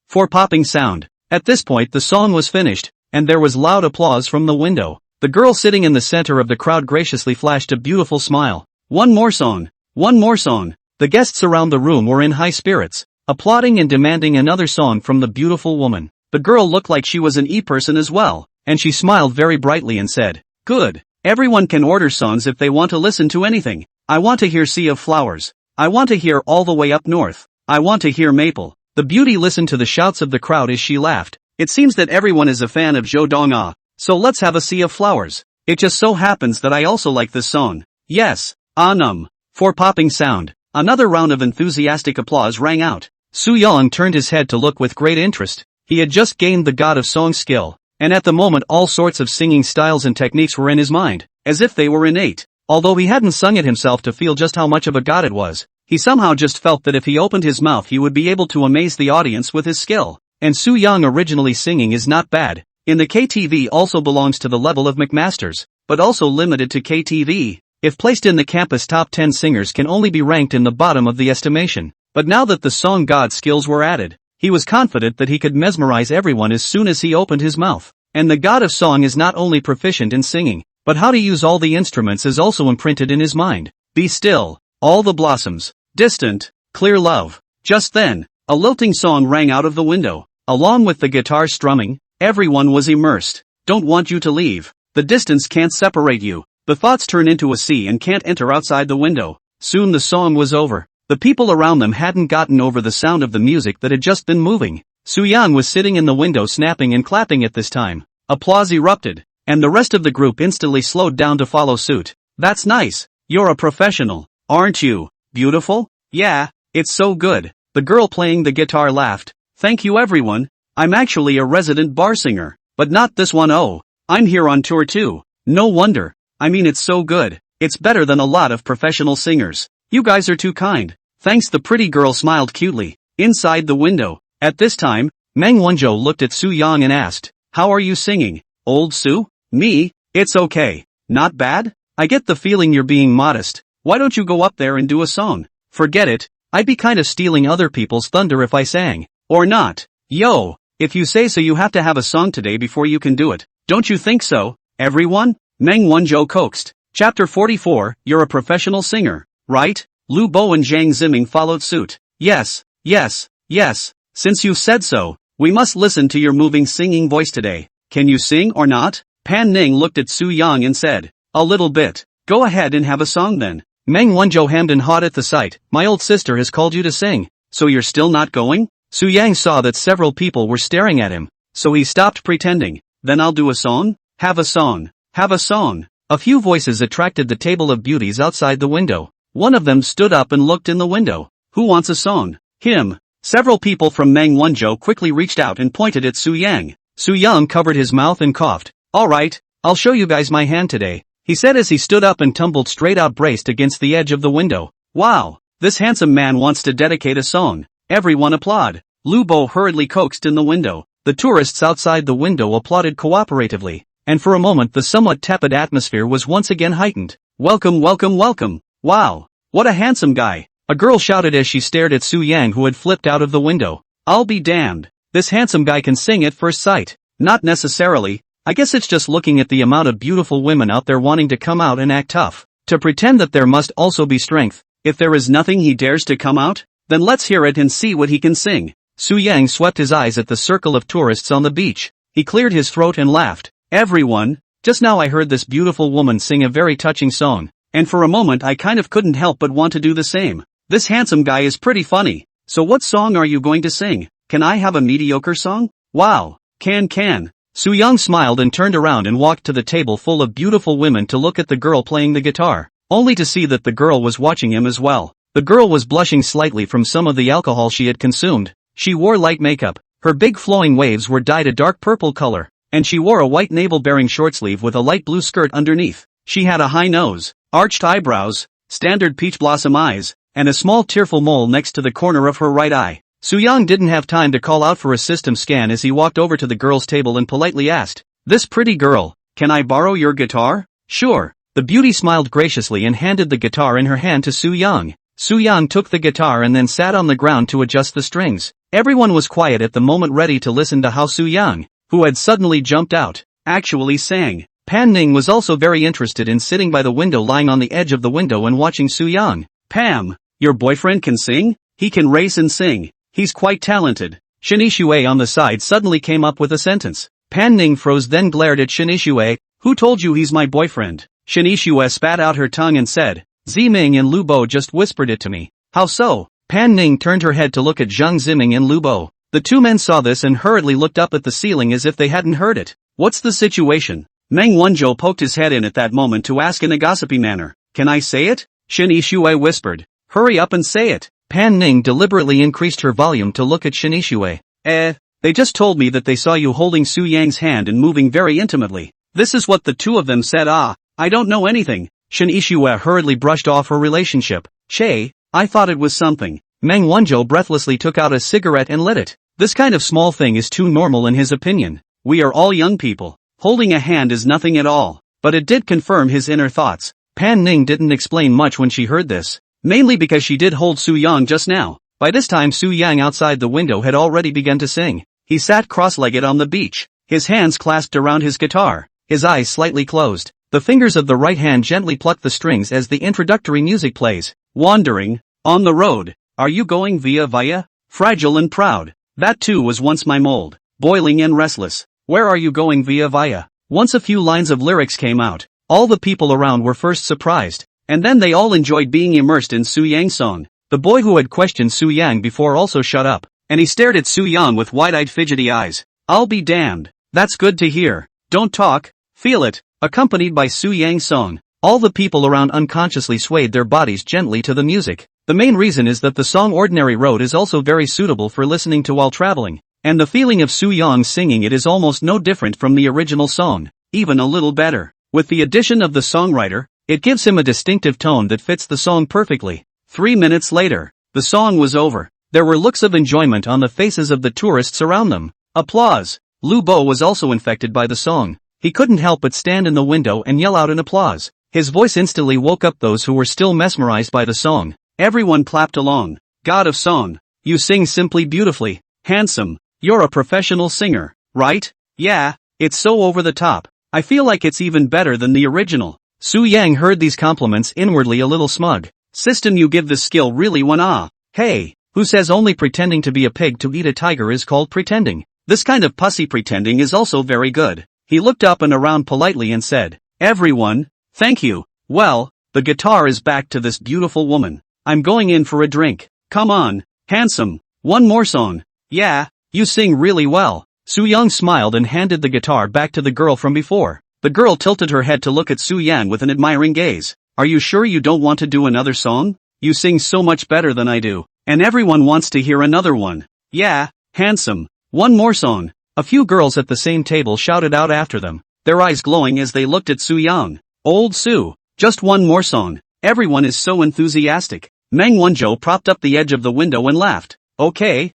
Speaker 1: For popping sound. At this point the song was finished, and there was loud applause from the window. The girl sitting in the center of the crowd graciously flashed a beautiful smile. One more song. One more song. The guests around the room were in high spirits, applauding and demanding another song from the beautiful woman. The girl looked like she was an e-person as well, and she smiled very brightly and said, good. Everyone can order songs if they want to listen to anything. I want to hear Sea of Flowers. I want to hear All the Way Up North. I want to hear Maple. The beauty listened to the shouts of the crowd as she laughed. It seems that everyone is a fan of Zhou Dong. So let's have a Sea of Flowers. It just so happens that I also like this song. Yes. For popping sound. Another round of enthusiastic applause rang out. Su Yang turned his head to look with great interest. He had just gained the God of Song skill, and at the moment all sorts of singing styles and techniques were in his mind, as if they were innate. Although he hadn't sung it himself to feel just how much of a god it was, he somehow just felt that if he opened his mouth he would be able to amaze the audience with his skill. And Su Yang originally singing is not bad. In the KTV also belongs to the level of McMasters, but also limited to KTV. If placed in the campus top 10 singers can only be ranked in the bottom of the estimation. But now that the song god skills were added, he was confident that he could mesmerize everyone as soon as he opened his mouth. And the god of song is not only proficient in singing, but how to use all the instruments is also imprinted in his mind. Be still, all the blossoms, distant, clear love. Just then, a lilting song rang out of the window. Along with the guitar strumming, everyone was immersed. Don't want you to leave. The distance can't separate you. The thoughts turn into a sea and can't enter outside the window. Soon the song was over. The people around them hadn't gotten over the sound of the music that had just been moving. Su Yang was sitting in the window snapping and clapping at this time. Applause erupted, and the rest of the group instantly slowed down to follow suit. That's nice. You're a professional, aren't you? Beautiful? Yeah, it's so good. The girl playing the guitar laughed. Thank you everyone. I'm actually a resident bar singer, but not this one. Oh, I'm here on tour too. No wonder. I mean it's so good. It's better than a lot of professional singers. You guys are too kind. Thanks. The pretty girl smiled cutely. Inside the window. At this time, Meng Wanzhou looked at Su Yang and asked, how are you singing, old Su? Me? It's okay. Not bad? I get the feeling you're being modest. Why don't you go up there and do a song? Forget it. I'd be kind of stealing other people's thunder if I sang. Or not. Yo, if you say so you have to have a song today before you can do it. Don't you think so, everyone? Meng Wanzhou coaxed. Chapter 44, You're a professional singer, right? Lu Bo and Zhang Ziming followed suit. Yes. Since you said so, we must listen to your moving singing voice today. Can you sing or not? Pan Ning looked at Su Yang and said, a little bit. Go ahead and have a song then. Meng Wanzhou hemmed and hawed at the sight. My old sister has called you to sing, so you're still not going? Su Yang saw that several people were staring at him, so he stopped pretending. Then I'll do a song? Have a song. Have a song. A few voices attracted the table of beauties outside the window. One of them stood up and looked in the window. Who wants a song? Him. Several people from Meng Wanzhou quickly reached out and pointed at Su Yang. Su Yang covered his mouth and coughed. Alright, I'll show you guys my hand today, he said as he stood up and tumbled straight out braced against the edge of the window. Wow, this handsome man wants to dedicate a song. Everyone applaud. Lu Bo hurriedly coaxed in the window. The tourists outside the window applauded cooperatively, and for a moment the somewhat tepid atmosphere was once again heightened. Welcome. Wow, what a handsome guy. A girl shouted as she stared at Su Yang who had flipped out of the window. I'll be damned. This handsome guy can sing at first sight. Not necessarily. I guess it's just looking at the amount of beautiful women out there wanting to come out and act tough. To pretend that there must also be strength. If there is nothing he dares to come out, then let's hear it and see what he can sing. Su Yang swept his eyes at the circle of tourists on the beach. He cleared his throat and laughed. Everyone, Just now I heard this beautiful woman sing a very touching song, and for a moment I kind of couldn't help but want to do the same. This handsome guy is pretty funny. So what song are you going to sing? Can I have a mediocre song? Wow. Can. Soo-young smiled and turned around and walked to the table full of beautiful women to look at the girl playing the guitar, only to see that the girl was watching him as well. The girl was blushing slightly from some of the alcohol she had consumed. She wore light makeup. Her big flowing waves were dyed a dark purple color, and she wore a white navel-bearing short-sleeve with a light blue skirt underneath. She had a high nose, arched eyebrows, standard peach blossom eyes, and a small tearful mole next to the corner of her right eye. Soo-young didn't have time to call out for a system scan as he walked over to the girl's table and politely asked, "This pretty girl, can I borrow your guitar?" "Sure." The beauty smiled graciously and handed the guitar in her hand to Soo-young. Soo-young took the guitar and then sat on the ground to adjust the strings. Everyone was quiet at the moment, ready to listen to how Soo-young, who had suddenly jumped out, actually sang. Pan Ning was also very interested in sitting by the window, lying on the edge of the window and watching Soo-young. "Pam, your boyfriend can sing? He can race and sing. He's quite talented." Shinishue on the side suddenly came up with a sentence. Pan Ning froze, then glared at Shinishue. "Who told you he's my boyfriend?" Shinishue spat out her tongue and said, "Ziming and Lubo just whispered it to me." "How so?" Pan Ning turned her head to look at Zhang Ziming and Lubo. The two men saw this and hurriedly looked up at the ceiling as if they hadn't heard it. "What's the situation?" Meng Wanzhou poked his head in at that moment to ask in a gossipy manner. "Can I say it?" Shinishue whispered. "Hurry up and say it." Pan Ning deliberately increased her volume to look at Shinishue. They just told me that they saw you holding Soo-young's hand and moving very intimately. This is what the two of them said." "Ah, I don't know anything." Shinishue hurriedly brushed off her relationship. "Che, I thought it was something." Meng Wanzhou breathlessly took out a cigarette and lit it. This kind of small thing is too normal in his opinion. We are all young people. Holding a hand is nothing at all. But it did confirm his inner thoughts. Pan Ning didn't explain much when she heard this. Mainly because she did hold Soo-young just now. By this time Soo-young outside the window had already begun to sing. He sat cross-legged on the beach, his hands clasped around his guitar, his eyes slightly closed. The fingers of the right hand gently pluck the strings as the introductory music plays. "Wandering, on the road, are you going via, fragile and proud? That too was once my mold, boiling and restless. Where are you going via?" Once a few lines of lyrics came out, all the people around were first surprised. And then they all enjoyed being immersed in Soo-young's song. The boy who had questioned Soo-young before also shut up, and he stared at Soo-young with wide-eyed fidgety eyes. "I'll be damned. That's good to hear. Don't talk, feel it." Accompanied by Soo-young's song, all the people around unconsciously swayed their bodies gently to the music. The main reason is that the song Ordinary Road is also very suitable for listening to while traveling, and the feeling of Soo-young singing it is almost no different from the original song, even a little better. With the addition of the songwriter, it gives him a distinctive tone that fits the song perfectly. 3 minutes later, the song was over. There were looks of enjoyment on the faces of the tourists around them. Applause. Lu Bo was also infected by the song. He couldn't help but stand in the window and yell out in applause. His voice instantly woke up those who were still mesmerized by the song. Everyone clapped along. "God of song, you sing simply beautifully. Handsome. You're a professional singer, right?" "Yeah, it's so over the top. I feel like it's even better than the original." Soo-young heard these compliments, inwardly a little smug. "System, you give this skill really one ah. Hey, who says only pretending to be a pig to eat a tiger is called pretending? This kind of pussy pretending is also very good." He looked up and around politely and said, "Everyone, thank you. Well, the guitar is back to this beautiful woman. I'm going in for a drink. Come on, handsome, one more song." "Yeah, you sing really well." Soo-young smiled and handed the guitar back to the girl from before. The girl tilted her head to look at Soo-young with an admiring gaze. "Are you sure you don't want to do another song? You sing so much better than I do, and everyone wants to hear another one." "Yeah, handsome, one more song." A few girls at the same table shouted out after them, their eyes glowing as they looked at Soo-young. "Old Soo, just one more song. Everyone is so enthusiastic." Meng Wanzhou propped up the edge of the window and laughed. Okay,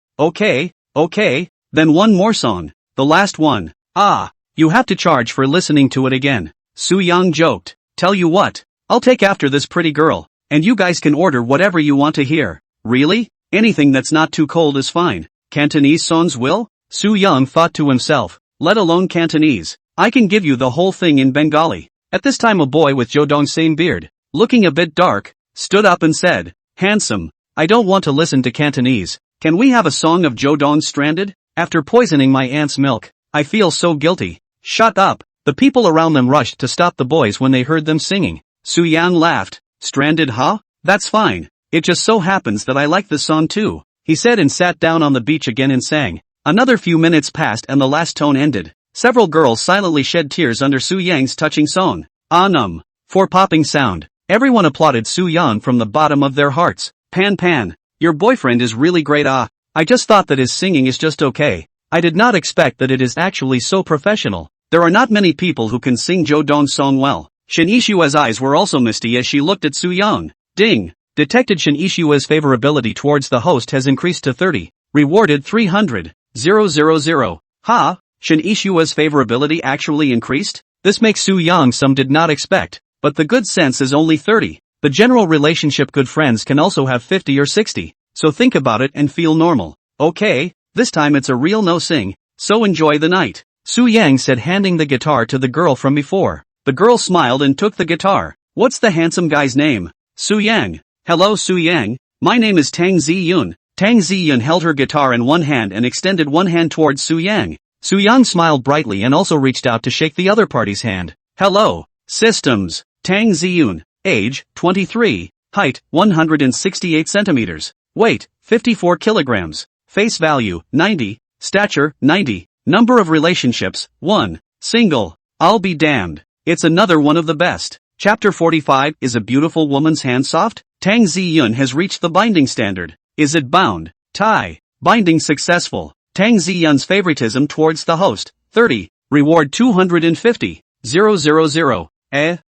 Speaker 1: then one more song. The last one. "Ah, you have to charge for listening to it again." Soo-young joked. "Tell you what, I'll take after this pretty girl, and you guys can order whatever you want to hear." "Really? Anything that's not too cold is fine. Cantonese songs will?" Soo-young thought to himself. "Let alone Cantonese. I can give you the whole thing in Bengali." At this time a boy with Jodong's same beard, looking a bit dark, stood up and said, "Handsome, I don't want to listen to Cantonese. Can we have a song of Jodong Stranded? After poisoning my aunt's milk, I feel so guilty." "Shut up," The people around them rushed to stop the boys when they heard them singing. Su Yang laughed. Stranded, huh? That's fine. It just so happens that I like this song too, he said and sat down on the beach again and sang. Another few minutes passed and the last tone ended. Several girls silently shed tears under Su Yang's touching song. For popping sound. Everyone applauded Su Yang from the bottom of their hearts. Pan, your boyfriend is really great. I just thought that his singing is just okay. I did not expect that it is actually so professional. There are not many people who can sing Zhou Dong's song well. Shin Yishua's eyes were also misty as she looked at Su Yang. Ding! Detected. Shin Yishua's favorability towards the host has increased to 30. Rewarded 300. 000. Ha! Shin Yishua's favorability actually increased? This makes Su Yang some did not expect. But the good sense is only 30. The general relationship good friends can also have 50 or 60. So think about it and feel normal. Okay, this time it's a real no-sing, so enjoy the night. Su Yang said, handing the guitar to the girl from before. The girl smiled and took the guitar. What's the handsome guy's name? Su Yang. Hello Su Yang, my name is Tang Ziyun. Tang Ziyun held her guitar in one hand and extended one hand towards Su Yang. Su Yang smiled brightly and also reached out to shake the other party's hand. Hello. Systems. Tang Ziyun. Age, 23. Height, 168 centimeters. Weight, 54 kilograms. Face value, 90. Stature, 90. Number of relationships, 1. Single. I'll be damned. It's another one of the best. Chapter 45. Is a beautiful woman's hand soft? Tang Ziyun has reached the binding standard. Is it bound? Tie. Binding successful. Tang Ziyun's favoritism towards the host, 30. Reward 250. 000.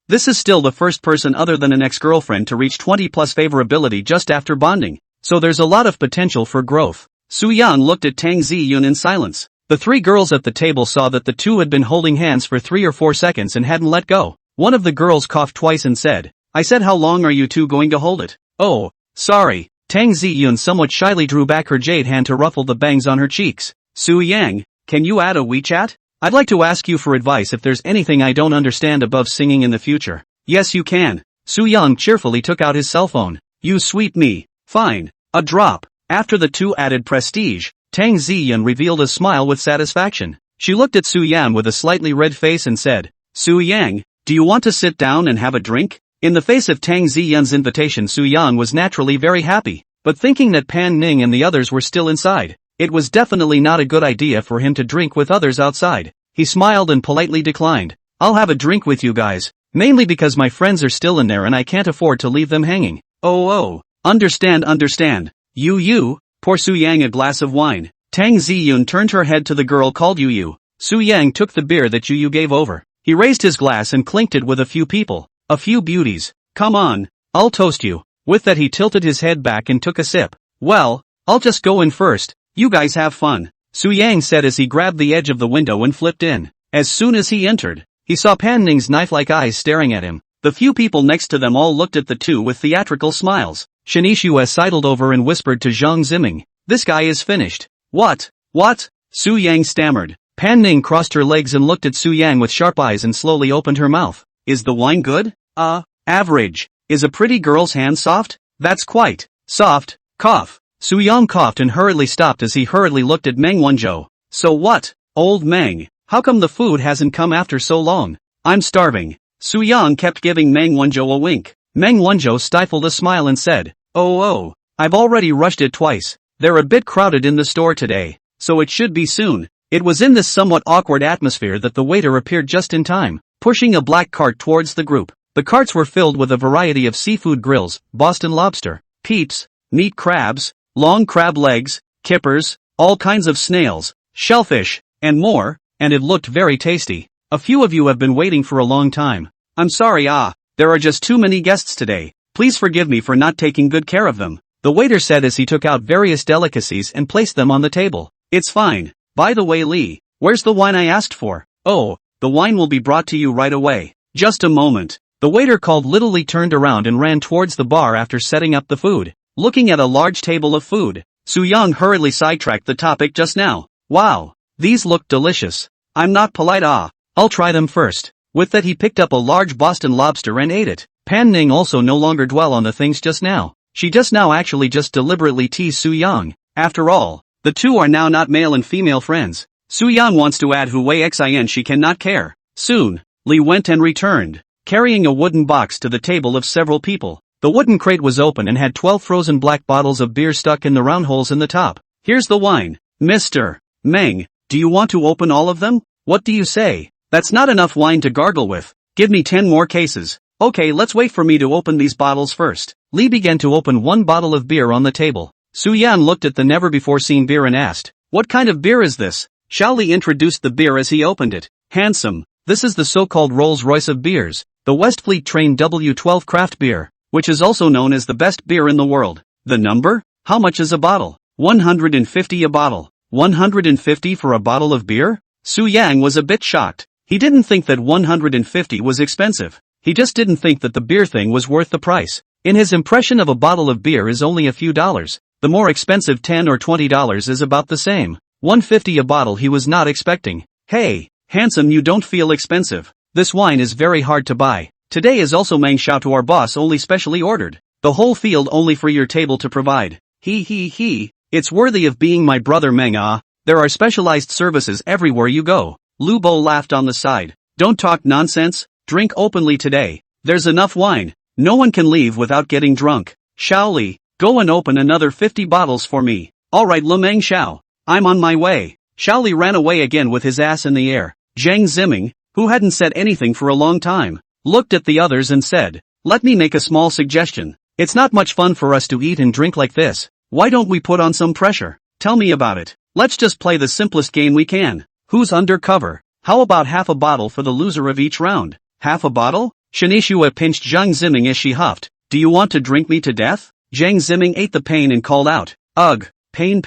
Speaker 1: This is still the first person other than an ex-girlfriend to reach 20 plus favorability just after bonding. So there's a lot of potential for growth. Su Yang looked at Tang Ziyun in silence. The three girls at the table saw that the two had been holding hands for 3 or 4 seconds and hadn't let go. One of the girls coughed twice and said, I said, how long are you two going to hold it? Oh, sorry. Tang Ziyun somewhat shyly drew back her jade hand to ruffle the bangs on her cheeks. Su Yang, can you add a WeChat? I'd like to ask you for advice if there's anything I don't understand above singing in the future. Yes you can. Su Yang cheerfully took out his cell phone. You sweet me. Fine. A drop. After the two added prestige, Tang Ziyun revealed a smile with satisfaction. She looked at Su Yang with a slightly red face and said, Su Yang, do you want to sit down and have a drink? In the face of Tang Ziyun's invitation, Su Yang was naturally very happy, but thinking that Pan Ning and the others were still inside, it was definitely not a good idea for him to drink with others outside. He smiled and politely declined. I'll have a drink with you guys, mainly because my friends are still in there and I can't afford to leave them hanging. Oh. Understand. You, pour Su Yang a glass of wine. Tang Ziyun turned her head to the girl called Yu. Su Yang took the beer that Yu gave over. He raised his glass and clinked it with a few people. A few beauties. Come on, I'll toast you. With that he tilted his head back and took a sip. Well, I'll just go in first. You guys have fun. Su Yang said as he grabbed the edge of the window and flipped in. As soon as he entered, he saw Pan Ning's knife-like eyes staring at him. The few people next to them all looked at the two with theatrical smiles. Shin Yishua sidled over and whispered to Zhang Ziming, this guy is finished. What? Su Yang stammered. Pan Ning crossed her legs and looked at Su Yang with sharp eyes and slowly opened her mouth. Is the wine good? Average. Is a pretty girl's hand soft? That's quite soft. Cough. Su Yang coughed and hurriedly stopped as he hurriedly looked at Meng Wanzhou. So what, old Meng? How come the food hasn't come after so long? I'm starving. Su Yang kept giving Meng Wanzhou a wink. Meng Wanzhou stifled a smile and said, Oh, I've already rushed it twice. They're a bit crowded in the store today, so it should be soon. It was in this somewhat awkward atmosphere that the waiter appeared just in time, pushing a black cart towards the group. The carts were filled with a variety of seafood grills, Boston lobster, peeps, meat crabs, long crab legs, kippers, all kinds of snails, shellfish, and more, and it looked very tasty. A few of you have been waiting for a long time. I'm sorry, there are just too many guests today. Please forgive me for not taking good care of them, the waiter said as he took out various delicacies and placed them on the table. It's fine. By the way, Lee, where's the wine I asked for? Oh, the wine will be brought to you right away. Just a moment. The waiter called. Little Lee turned around and ran towards the bar after setting up the food. Looking at a large table of food, Su Yang hurriedly sidetracked the topic just now. Wow, these look delicious. I'm not polite. I'll try them first. With that he picked up a large Boston lobster and ate it. Pan Ning also no longer dwell on the things just now. She just deliberately teased Su Yang. After all, the two are now not male and female friends. Su Yang wants to add Hui Xin she cannot care. Soon, Lee went and returned, carrying a wooden box to the table of several people. The wooden crate was open and had 12 frozen black bottles of beer stuck in the round holes in the top. Here's the wine. Mr. Meng, do you want to open all of them? What do you say? That's not enough wine to gargle with. Give me 10 more cases. Okay, let's wait for me to open these bottles first. Lee began to open one bottle of beer on the table. Su Yan looked at the never-before-seen beer and asked, "What kind of beer is this?" Xiao Li introduced the beer as he opened it. "Handsome, this is the so-called Rolls-Royce of beers, the Westfleet Train W12 craft beer, which is also known as the best beer in the world." The number? How much is a bottle? 150 a bottle. 150 for a bottle of beer? Su Yang was a bit shocked. He didn't think that 150 was expensive. He just didn't think that the beer thing was worth the price. In his impression of a bottle of beer is only a few dollars. The more expensive $10 or $20 is about the same. 150 a bottle he was not expecting. Hey, handsome, you don't feel expensive. This wine is very hard to buy. Today is also Meng Xiao to our boss only specially ordered. The whole field only for your table to provide. He. It's worthy of being my brother Meng ah. There are specialized services everywhere you go. Lu Bo laughed on the side. Don't talk nonsense, drink openly today. There's enough wine. No one can leave without getting drunk. Xiao Li, go and open another 50 bottles for me. Alright Le Meng Xiao. I'm on my way. Xiao Li ran away again with his ass in the air. Zhang Ziming, who hadn't said anything for a long time, looked at the others and said, "Let me make a small suggestion. It's not much fun for us to eat and drink like this. Why don't we put on some pressure? Tell me about it. Let's just play the simplest game we can. Who's undercover? How about half a bottle for the loser of each round?" Half a bottle? Shanishua pinched Zhang Ziming as she huffed. "Do you want to drink me to death?" Zhang Ziming ate the pain and called out, "Ugh, pain.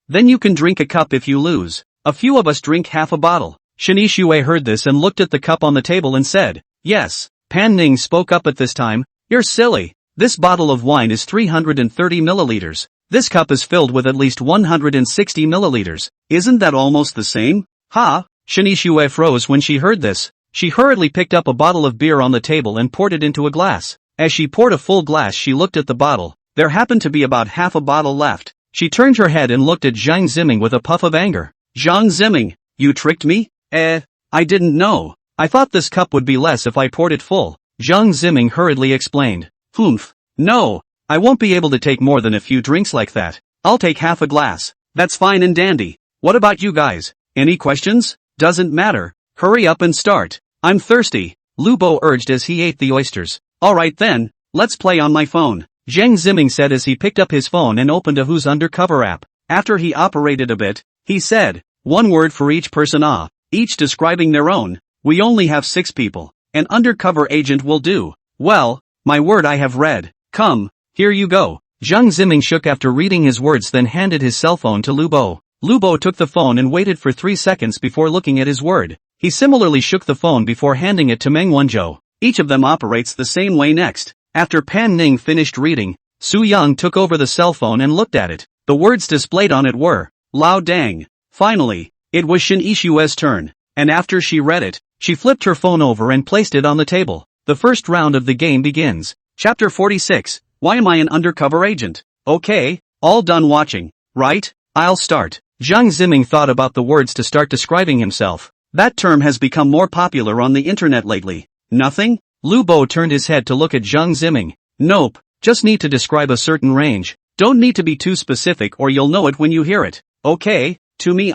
Speaker 1: Then you can drink a cup if you lose. A few of us drink half a bottle." Shanishua heard this and looked at the cup on the table and said, "Yes." Pan Ning spoke up at this time, "You're silly. This bottle of wine is 330 milliliters. This cup is filled with at least 160 milliliters. Isn't that almost the same?" Ha! Shanishua froze when she heard this. She hurriedly picked up a bottle of beer on the table and poured it into a glass. As she poured a full glass, she looked at the bottle. There happened to be about half a bottle left. She turned her head and looked at Zhang Ziming with a puff of anger. "Zhang Ziming, you tricked me? I didn't know. I thought this cup would be less if I poured it full." Zhang Ziming hurriedly explained. "Humph. No, I won't be able to take more than a few drinks like that. I'll take half a glass. That's fine and dandy. What about you guys? Any questions?" "Doesn't matter. Hurry up and start. I'm thirsty," Lu Bo urged as he ate the oysters. "Alright then, let's play on my phone," Zhang Ziming said as he picked up his phone and opened a Who's Undercover app. After he operated a bit, he said, "One word for each person each describing their own. We only have 6 people. An undercover agent will do." "Well, my word I have read. Come, here you go." Zhang Ziming shook after reading his words, then handed his cell phone to Lu Bo. Lu Bo took the phone and waited for 3 seconds before looking at his word. He similarly shook the phone before handing it to Meng Wanzhou. Each of them operates the same way. Next, after Pan Ning finished reading, Su Yang took over the cell phone and looked at it. The words displayed on it were, "Lao Dang." Finally, it was Shin Ishua's turn, and after she read it, she flipped her phone over and placed it on the table. The first round of the game begins. Chapter 46, Why am I an undercover agent? Okay, all done watching, right? I'll start. Zhang Ziming thought about the words to start describing himself. That term has become more popular on the internet lately. Nothing? Lu Bo turned his head to look at Zhang Ziming. Nope, just need to describe a certain range. Don't need to be too specific or you'll know it when you hear it. Okay, to me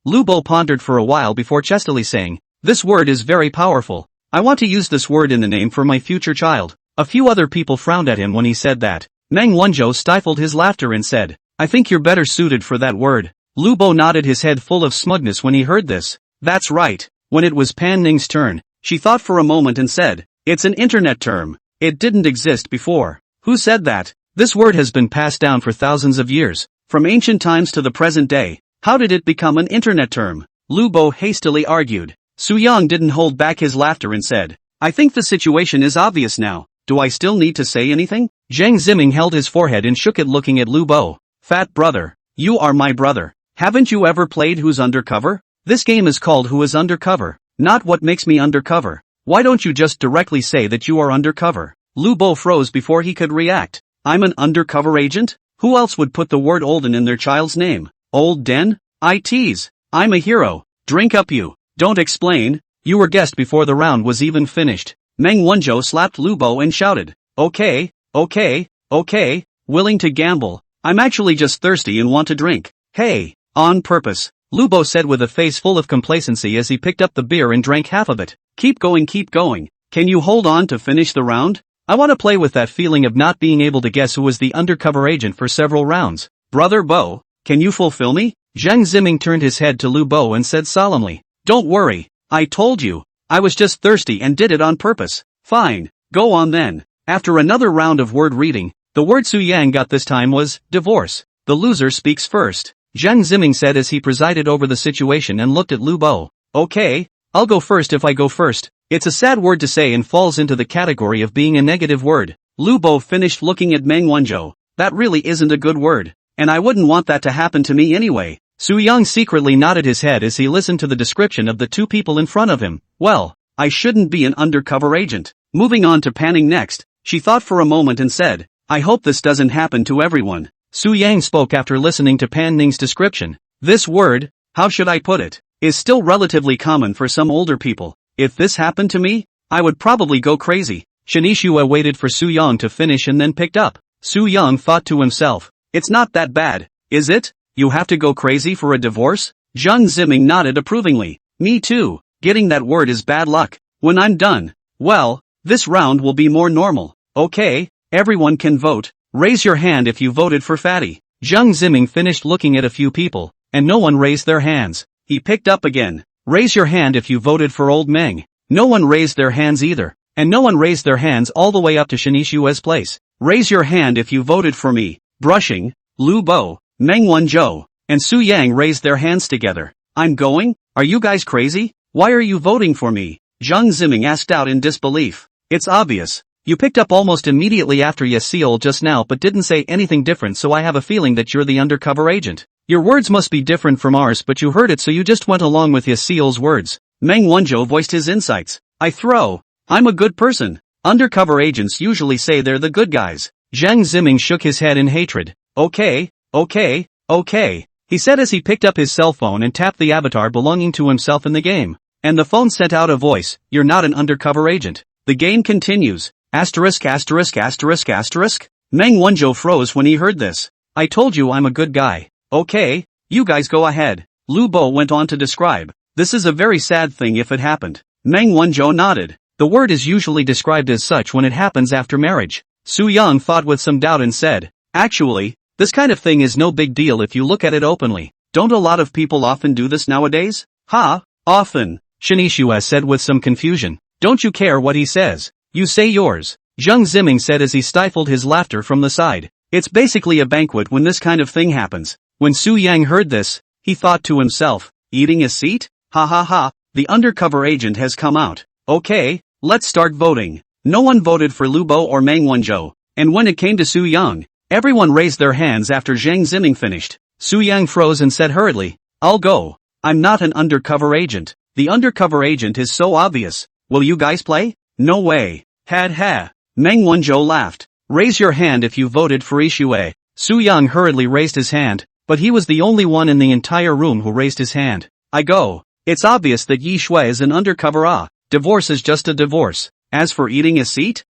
Speaker 1: Lu Bo pondered for a while before chestily saying, "This word is very powerful. I want to use this word in the name for my future child." A few other people frowned at him when he said that. Meng Wanzhou stifled his laughter and said, "I think you're better suited for that word." Lu Bo nodded his head full of smugness when he heard this. That's right. When it was Pan Ning's turn, she thought for a moment and said, "It's an internet term. It didn't exist before." Who said that? This word has been passed down for thousands of years, from ancient times to the present day. How did it become an internet term? Lu Bo hastily argued. Su Yang didn't hold back his laughter and said, "I think the situation is obvious now. Do I still need to say anything?" Zhang Ziming held his forehead and shook it looking at Lu Bo. "Fat brother, you are my brother. Haven't you ever played Who's Undercover? This game is called Who is Undercover, not What Makes Me Undercover. Why don't you just directly say that you are undercover?" Lu Bo froze before he could react. "I'm an undercover agent? Who else would put the word olden in their child's name? Old Den? I tease. I'm a hero. Drink up you. Don't explain. You were guessed before the round was even finished. Meng Wanzhou slapped Lu Bo and shouted, okay, willing to gamble. I'm actually just thirsty and want to drink. Hey, on purpose, Lu Bo said with a face full of complacency as he picked up the beer and drank half of it. Keep going. Can you hold on to finish the round? I want to play with that feeling of not being able to guess who was the undercover agent for several rounds. Brother Bo, can you fulfill me? Zhang Ziming turned his head to Lu Bo and said solemnly, don't worry, I told you, I was just thirsty and did it on purpose. Fine, go on then. After another round of word reading, the word Su Yang got this time was, divorce. The loser speaks first, Zhang Ziming said as he presided over the situation and looked at Lu Bo. Okay, I'll go first if I go first. It's a sad word to say and falls into the category of being a negative word. Lu Bo finished looking at Meng Wanzhou. That really isn't a good word, and I wouldn't want that to happen to me anyway. Su Yang secretly nodded his head as he listened to the description of the two people in front of him. Well, I shouldn't be an undercover agent. Moving on to panning next, she thought for a moment and said, I hope this doesn't happen to everyone. Su Yang spoke after listening to Pan Ning's description. This word, how should I put it, is still relatively common for some older people. If this happened to me, I would probably go crazy. Shenishua waited for Su Yang to finish and then picked up. Su Yang thought to himself, it's not that bad, is it? You have to go crazy for a divorce? Zhang Ziming nodded approvingly. Me too, getting that word is bad luck. When I'm done, well, this round will be more normal. Okay, everyone can vote. Raise your hand if you voted for Fatty. Zhang Ziming finished looking at a few people, and no one raised their hands. He picked up again. Raise your hand if you voted for Old Meng. No one raised their hands either, and no one raised their hands all the way up to Shenishua's place. Raise your hand if you voted for me. Brushing, Lu Bo, Meng Wanzhou, and Su Yang raised their hands together. I'm going? Are you guys crazy? Why are you voting for me? Zhang Ziming asked out in disbelief. It's obvious. You picked up almost immediately after Yasiel just now but didn't say anything different, so I have a feeling that you're the undercover agent. Your words must be different from ours, but you heard it so you just went along with Yasiel's words. Meng Wanzhou voiced his insights. I'm a good person. Undercover agents usually say they're the good guys. Zhang Ziming shook his head in hatred. Okay, he said as he picked up his cell phone and tapped the avatar belonging to himself in the game. And the phone sent out a voice, you're not an undercover agent. The game continues. Meng Wanzhou froze when he heard this. I told you I'm a good guy. Okay, you guys go ahead. Lu Bo went on to describe. This is a very sad thing if it happened. Meng Wanzhou nodded. The word is usually described as such when it happens after marriage. Su Yang thought with some doubt and said, actually, this kind of thing is no big deal if you look at it openly. Don't a lot of people often do this nowadays? Often, Shenishua said with some confusion. Don't you care what he says? You say yours. Zhang Ziming said as he stifled his laughter from the side. It's basically a banquet when this kind of thing happens. When Su Yang heard this, he thought to himself, eating a seat? The undercover agent has come out. Okay, let's start voting. No one voted for Lu Bo or Meng Wanzhou, and when it came to Su Yang, everyone raised their hands after Zhang Ziming finished. Su Yang froze and said hurriedly, I'll go. I'm not an undercover agent. The undercover agent is so obvious. Will you guys play? No way. Meng Wanzhou laughed. Raise your hand if you voted for Yishui. Su Yang hurriedly raised his hand, but he was the only one in the entire room who raised his hand. I go. It's obvious that Yishui is an undercover. Divorce is just a divorce. As for eating a seat?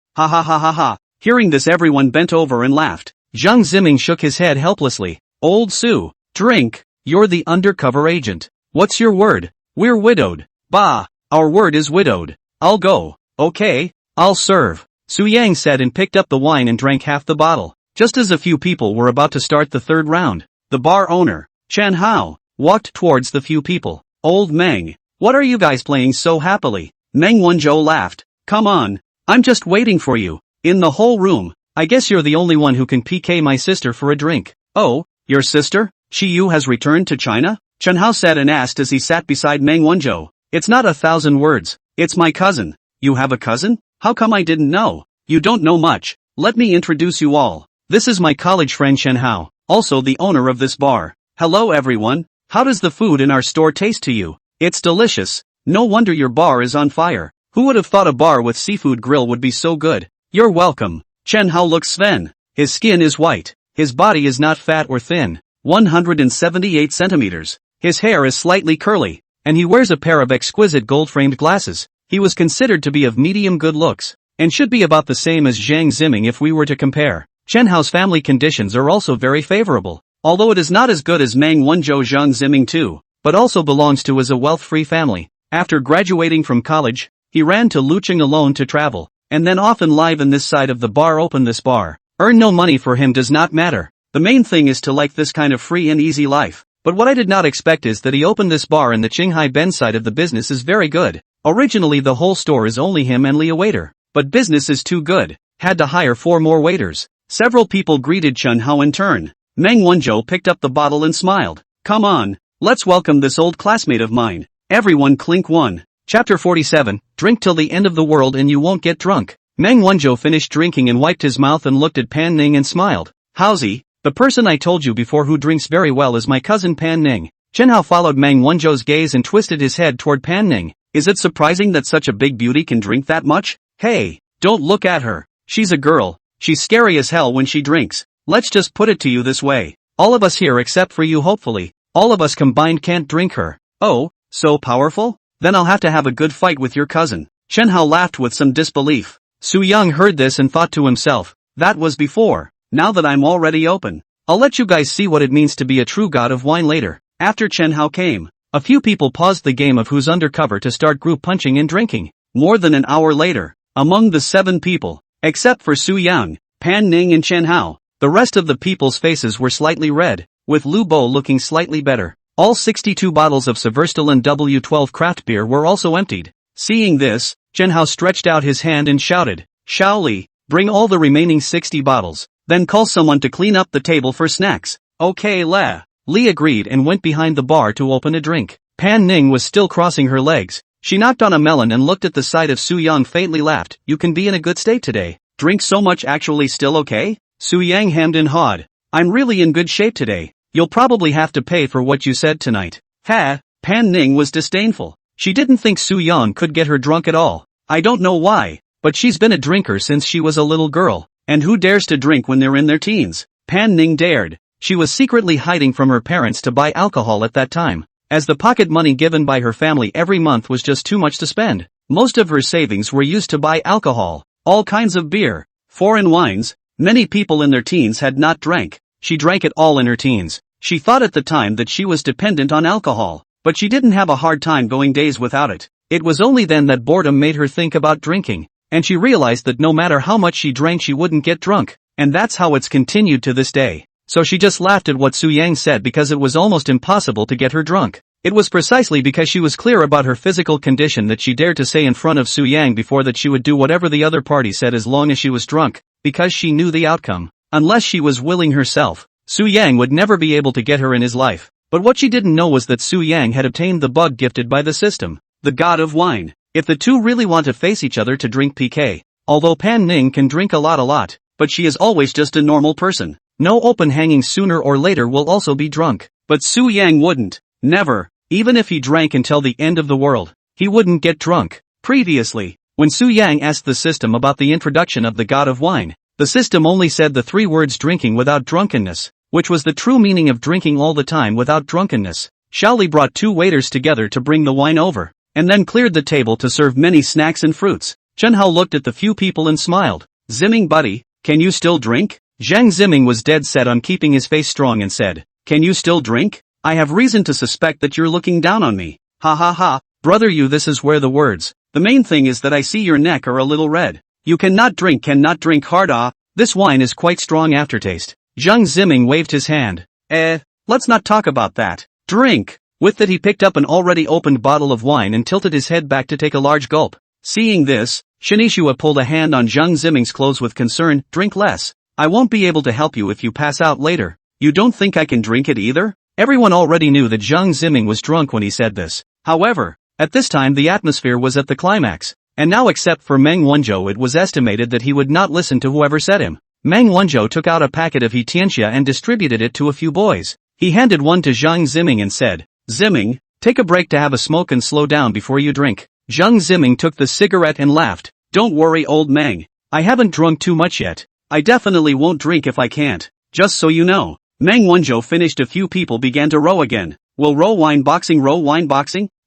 Speaker 1: Hearing this, everyone bent over and laughed. Zhang Ziming shook his head helplessly. Old Su, drink. You're the undercover agent. What's your word? We're widowed. Bah, our word is widowed. I'll go. Okay, I'll serve. Su Yang said and picked up the wine and drank half the bottle. Just as a few people were about to start the third round, the bar owner, Chen Hao, walked towards the few people. Old Meng, what are you guys playing so happily? Meng Wanzhou laughed. Come on, I'm just waiting for you. In the whole room, I guess you're the only one who can PK my sister for a drink. Oh, your sister? Yu has returned to China? Chen Hao said and asked as he sat beside Meng Wanzhou. It's not 1,000 words. It's my cousin. You have a cousin? How come I didn't know? You don't know much. Let me introduce you all. This is my college friend Chen Hao, also the owner of this bar. Hello everyone. How does the food in our store taste to you? It's delicious. No wonder your bar is on fire. Who would have thought a bar with seafood grill would be so good? You're welcome. Chen Hao looks Sven. His skin is white. His body is not fat or thin. 178 centimeters. His hair is slightly curly. and he wears a pair of exquisite gold-framed glasses. He was considered to be of medium good looks, and should be about the same as Zhang Ziming if we were to compare. Chen Hao's family conditions are also very favorable, although it is not as good as Meng Wanzhou Zhang Ziming too, but also belongs to a wealth-free family. After graduating from college, he ran to Lucheng alone to travel, and then often live in this side of the bar open this bar. Earn no money for him does not matter. The main thing is to like this kind of free and easy life. But what I did not expect is that he opened this bar in the Qinghai Ben side of the business is very good. Originally the whole store is only him and Li a waiter, but business is too good, had to hire 4 more waiters. Several people greeted Chen Hao in turn. Meng Wanzhou picked up the bottle and smiled. Come on, let's welcome this old classmate of mine. Everyone clink one. Chapter 47, Drink till the end of the world and you won't get drunk. Meng Wanzhou finished drinking and wiped his mouth and looked at Pan Ning and smiled. Howsy, the person I told you before who drinks very well is my cousin Pan Ning. Chen Hao followed Meng Wanzhou's gaze and twisted his head toward Pan Ning. Is it surprising that such a big beauty can drink that much? Hey, don't look at her. She's a girl. She's scary as hell when she drinks. Let's just put it to you this way. All of us here except for you hopefully, all of us combined can't drink her. Oh, so powerful? Then I'll have to have a good fight with your cousin. Chen Hao laughed with some disbelief. Su Yang heard this and thought to himself, that was before. Now that I'm already open, I'll let you guys see what it means to be a true god of wine later. After Chen Hao came, a few people paused the game of who's undercover to start group punching and drinking. More than an hour later, among the 7 people, except for Su Yang, Pan Ning and Chen Hao, the rest of the people's faces were slightly red, with Lu Bo looking slightly better. All 62 bottles of Severstalin W12 craft beer were also emptied. Seeing this, Chen Hao stretched out his hand and shouted, Shao Li, bring all the remaining 60 bottles, then call someone to clean up the table for snacks. Okay La. Li agreed and went behind the bar to open a drink. Pan Ning was still crossing her legs. She knocked on a melon and looked at the sight of Su Yang faintly laughed. You can be in a good state today. Drink so much actually still okay? Su Yang hemmed and hawed. I'm really in good shape today. You'll probably have to pay for what you said tonight. Ha! Pan Ning was disdainful. She didn't think Su Yang could get her drunk at all. I don't know why, but she's been a drinker since she was a little girl. And who dares to drink when they're in their teens? Pan Ning dared. She was secretly hiding from her parents to buy alcohol at that time, as the pocket money given by her family every month was just too much to spend. Most of her savings were used to buy alcohol, all kinds of beer, foreign wines. Many people in their teens had not drank. She drank it all in her teens. She thought at the time that she was dependent on alcohol, but she didn't have a hard time going days without it. It was only then that boredom made her think about drinking, and she realized that no matter how much she drank she wouldn't get drunk, and that's how it's continued to this day. So she just laughed at what Su Yang said because it was almost impossible to get her drunk. It was precisely because she was clear about her physical condition that she dared to say in front of Su Yang before that she would do whatever the other party said as long as she was drunk, because she knew the outcome. Unless she was willing herself, Su Yang would never be able to get her in his life. But what she didn't know was that Su Yang had obtained the bug gifted by the system, the god of wine. If the two really want to face each other to drink PK, although Pan Ning can drink a lot, but she is always just a normal person. No open hanging sooner or later will also be drunk. But Su Yang wouldn't. Never. Even if he drank until the end of the world, he wouldn't get drunk. Previously, when Su Yang asked the system about the introduction of the god of wine, the system only said the 3 words drinking without drunkenness, which was the true meaning of drinking all the time without drunkenness. Shaoli brought 2 waiters together to bring the wine over, and then cleared the table to serve many snacks and fruits. Chen Hao looked at the few people and smiled. Ziming buddy, can you still drink? Zhang Ziming was dead set on keeping his face strong and said, can you still drink? I have reason to suspect that you're looking down on me. Ha ha ha, brother you this is where the words, the main thing is that I see your neck are a little red. You cannot drink hard ah, this wine is quite strong aftertaste. Zhang Ziming waved his hand. Let's not talk about that. Drink. With that he picked up an already opened bottle of wine and tilted his head back to take a large gulp. Seeing this, Shinishua pulled a hand on Zhang Ziming's clothes with concern. Drink less. I won't be able to help you if you pass out later. You don't think I can drink it either? Everyone already knew that Zhang Ziming was drunk when he said this. However, at this time the atmosphere was at the climax, and now except for Meng Wanzhou it was estimated that he would not listen to whoever said him. Meng Wanzhou took out a packet of Hitianxia and distributed it to a few boys. He handed one to Zhang Ziming and said, Ziming, take a break to have a smoke and slow down before you drink. Zhang Ziming took the cigarette and laughed. Don't worry old Meng, I haven't drunk too much yet. I definitely won't drink if I can't. Just so you know. Meng Wanzhou finished. A few people began to row again. Will row wine boxing?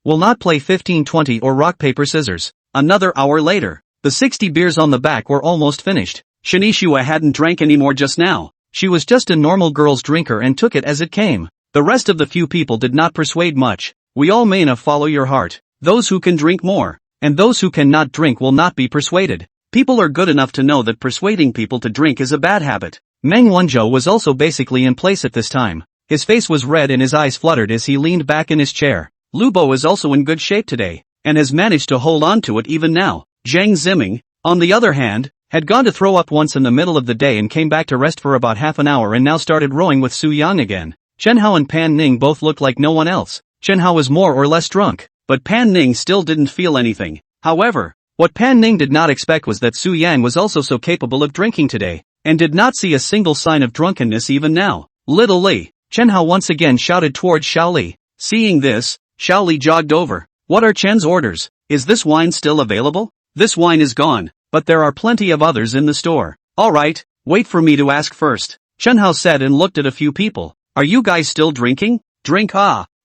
Speaker 1: Will not play 15-20 or rock paper scissors. Another hour later, the 60 beers on the back were almost finished. Shinichua hadn't drank anymore just now. She was just a normal girl's drinker and took it as it came. The rest of the few people did not persuade much. We all may follow your heart. Those who can drink more, and those who cannot drink will not be persuaded. People are good enough to know that persuading people to drink is a bad habit. Meng Wanzhou was also basically in place at this time. His face was red and his eyes fluttered as he leaned back in his chair. Lu Bo is also in good shape today, and has managed to hold on to it even now. Zhang Ziming, on the other hand, had gone to throw up once in the middle of the day and came back to rest for about half an hour and now started rowing with Su Yang again. Chen Hao and Pan Ning both looked like no one else. Chen Hao was more or less drunk, but Pan Ning still didn't feel anything. However, what Pan Ning did not expect was that Su Yang was also so capable of drinking today, and did not see a single sign of drunkenness even now. Little Li, Chen Hao once again shouted towards Xiao Li. Seeing this, Xiao Li jogged over. What are Chen's orders? Is this wine still available? This wine is gone, but there are plenty of others in the store. Alright, wait for me to ask first. Chen Hao said and looked at a few people. Are you guys still drinking? Drink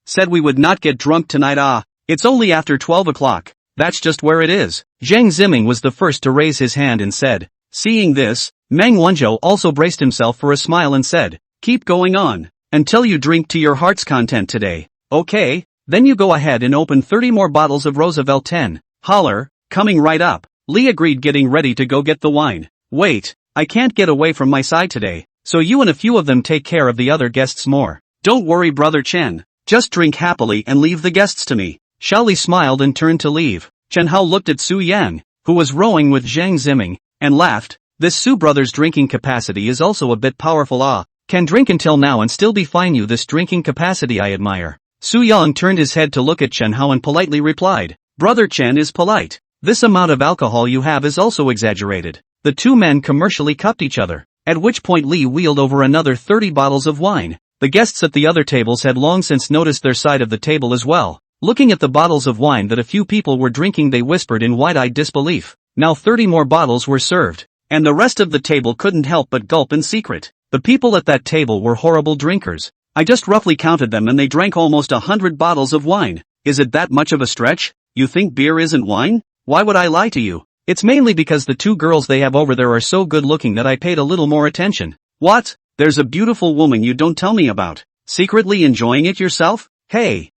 Speaker 1: said we would not get drunk tonight it's only after 12 o'clock. That's just where it is. Zhang Ziming was the first to raise his hand and said. Seeing this, Meng Wanzhou also braced himself for a smile and said, keep going on, until you drink to your heart's content today. Okay, then you go ahead and open 30 more bottles of Roosevelt 10. Holler, coming right up. Li agreed, getting ready to go get the wine. Wait, I can't get away from my side today, so you and a few of them take care of the other guests more. Don't worry, brother Chen, just drink happily and leave the guests to me. Xiao Li smiled and turned to leave. Chen Hao looked at Su Yang, who was rowing with Zhang Ziming, and laughed. This Su brother's drinking capacity is also a bit powerful. Can drink until now and still be fine. You, this drinking capacity I admire. Su Yang turned his head to look at Chen Hao and politely replied. Brother Chen is polite. This amount of alcohol you have is also exaggerated. The two men commercially cupped each other, at which point Li wheeled over another 30 bottles of wine. The guests at the other tables had long since noticed their side of the table as well. Looking at the bottles of wine that a few people were drinking, they whispered in wide-eyed disbelief. Now 30 more bottles were served, and the rest of the table couldn't help but gulp in secret. The people at that table were horrible drinkers. I just roughly counted them and they drank almost 100 bottles of wine. Is it that much of a stretch? You think beer isn't wine? Why would I lie to you? It's mainly because the two girls they have over there are so good looking that I paid a little more attention. What? There's a beautiful woman you don't tell me about. Secretly enjoying it yourself? Hey,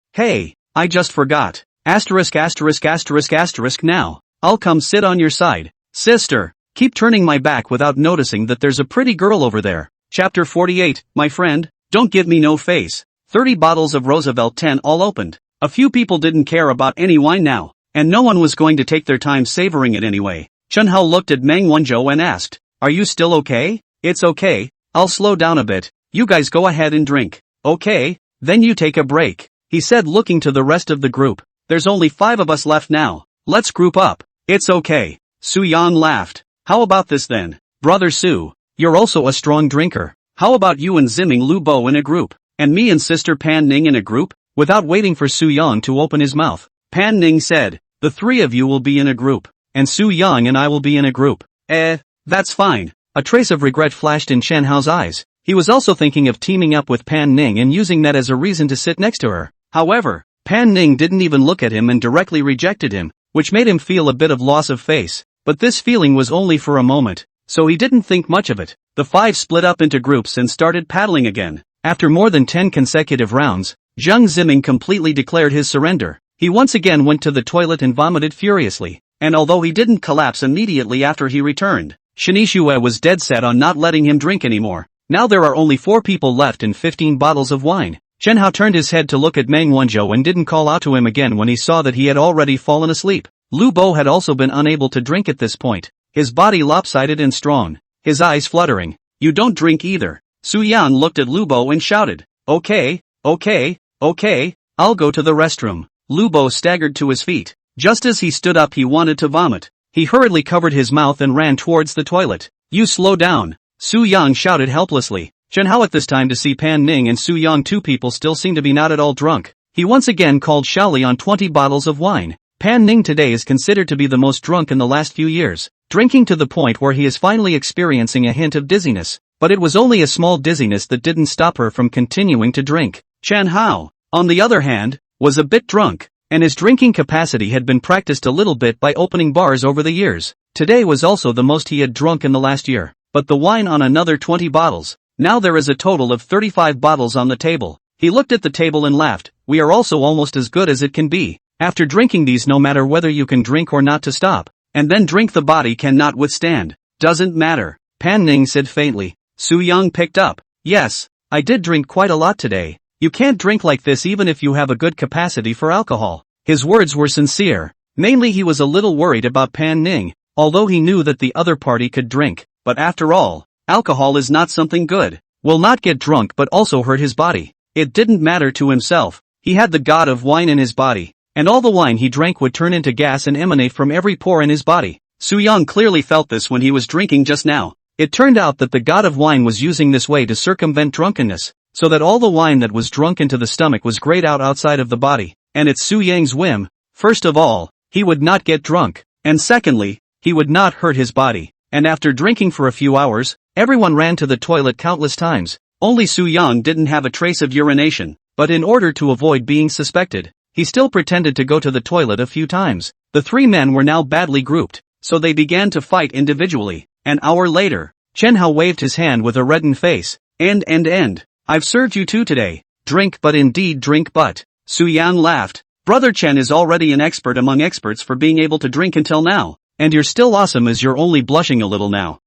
Speaker 1: I just forgot. Asterisk now. I'll come sit on your side. Sister, keep turning my back without noticing that there's a pretty girl over there. Chapter 48, my friend, don't give me no face. 30 bottles of Roosevelt 10 all opened. A few people didn't care about any wine now, and no one was going to take their time savoring it anyway. Chen Hao looked at Meng Wanzhou and asked, are you still okay? It's okay, I'll slow down a bit. You guys go ahead and drink. Okay, then you take a break, he said, looking to the rest of the group. There's only 5 of us left now. Let's group up. It's okay. Su Yan laughed. How about this then? Brother Su, you're also a strong drinker. How about you and Ziming Lu Bo in a group, and me and sister Pan Ning in a group? Without waiting for Su Yang to open his mouth, Pan Ning said, the 3 of you will be in a group, and Su Yang and I will be in a group. That's fine. A trace of regret flashed in Chen Hao's eyes. He was also thinking of teaming up with Pan Ning and using that as a reason to sit next to her. However, Pan Ning didn't even look at him and directly rejected him, which made him feel a bit of loss of face. But this feeling was only for a moment, so he didn't think much of it. The 5 split up into groups and started paddling again. After more than 10 consecutive rounds, Zhang Ziming completely declared his surrender. He once again went to the toilet and vomited furiously, and although he didn't collapse immediately after he returned, Shinichua was dead set on not letting him drink anymore. Now there are only 4 people left and 15 bottles of wine. Chen Hao turned his head to look at Meng Wanzhou and didn't call out to him again when he saw that he had already fallen asleep. Lu Bo had also been unable to drink at this point, his body lopsided and strong, his eyes fluttering. You don't drink either. Su Yan looked at Lu Bo and shouted, okay, I'll go to the restroom. Lu Bo staggered to his feet. Just as he stood up, he wanted to vomit. He hurriedly covered his mouth and ran towards the toilet. You slow down, Su Yang shouted helplessly. Chen Hao at this time to see Pan Ning and Su Yang, 2 people still seem to be not at all drunk. He once again called Xiao Li on 20 bottles of wine. Pan Ning today is considered to be the most drunk in the last few years, drinking to the point where he is finally experiencing a hint of dizziness. But it was only a small dizziness that didn't stop her from continuing to drink. Chen Hao, on the other hand, was a bit drunk. and his drinking capacity had been practiced a little bit by opening bars over the years. Today was also the most he had drunk in the last year. But the wine on another 20 bottles. Now there is a total of 35 bottles on the table. He looked at the table and laughed. We are also almost as good as it can be. After drinking these, no matter whether you can drink or not, to stop and then drink, the body cannot withstand. Doesn't matter. Pan Ning said faintly. Su Yang picked up. Yes, I did drink quite a lot today. You can't drink like this even if you have a good capacity for alcohol. His words were sincere. Mainly he was a little worried about Pan Ning, although he knew that the other party could drink. But after all, alcohol is not something good. Will not get drunk but also hurt his body. It didn't matter to himself. He had the god of wine in his body, and all the wine he drank would turn into gas and emanate from every pore in his body. Su Yang clearly felt this when he was drinking just now. It turned out that the god of wine was using this way to circumvent drunkenness, so that all the wine that was drunk into the stomach was grayed out outside of the body. And it's Su Yang's whim. First of all, he would not get drunk, and secondly, he would not hurt his body. And after drinking for a few hours, everyone ran to the toilet countless times. Only Su Yang didn't have a trace of urination, but in order to avoid being suspected, he still pretended to go to the toilet a few times. The three men were now badly grouped, so they began to fight individually. An hour later, Chen Hao waved his hand with a reddened face. I've served you two today. Drink, but indeed drink, but. Su Yang laughed. Brother Chen is already an expert among experts for being able to drink until now. And you're still awesome as you're only blushing a little now.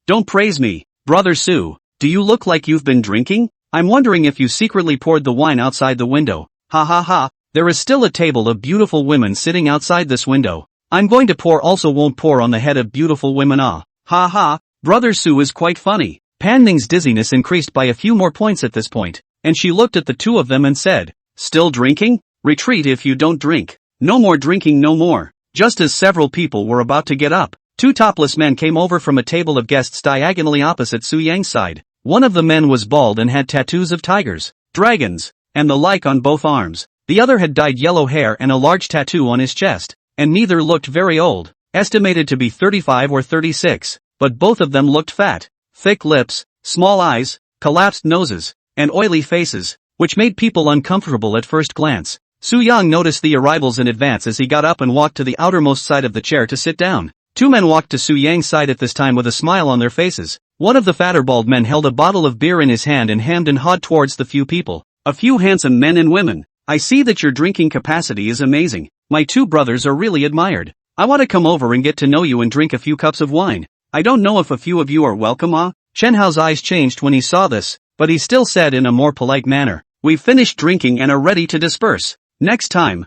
Speaker 1: Don't praise me. Brother Su, do you look like you've been drinking? I'm wondering if you secretly poured the wine outside the window. Ha ha ha, there is still a table of beautiful women sitting outside this window. I'm going to pour, also won't pour on the head of beautiful women. Ah. Ha ha, Brother Su is quite funny. Pan Ning's dizziness increased by a few more points at this point, and she looked at the two of them and said, Still drinking? Retreat if you don't drink. No more drinking, no more. Just as several people were about to get up, two topless men came over from a table of guests diagonally opposite Su Yang's side. One of the men was bald and had tattoos of tigers, dragons, and the like on both arms. The other had dyed yellow hair and a large tattoo on his chest, and neither looked very old, estimated to be 35 or 36, but both of them looked fat, thick lips, small eyes, collapsed noses, and oily faces, which made people uncomfortable at first glance. Su Yang noticed the arrivals in advance as he got up and walked to the outermost side of the chair to sit down. Two men walked to Su Yang's side at this time with a smile on their faces. One of the fatter bald men held a bottle of beer in his hand and hemmed and hawed towards the few people. A few handsome men and women. I see that your drinking capacity is amazing. My two brothers are really admired. I want to come over and get to know you and drink a few cups of wine. I don't know if a few of you are welcome. Chen Hao's eyes changed when he saw this, but he still said in a more polite manner, We've finished drinking and are ready to disperse. Next time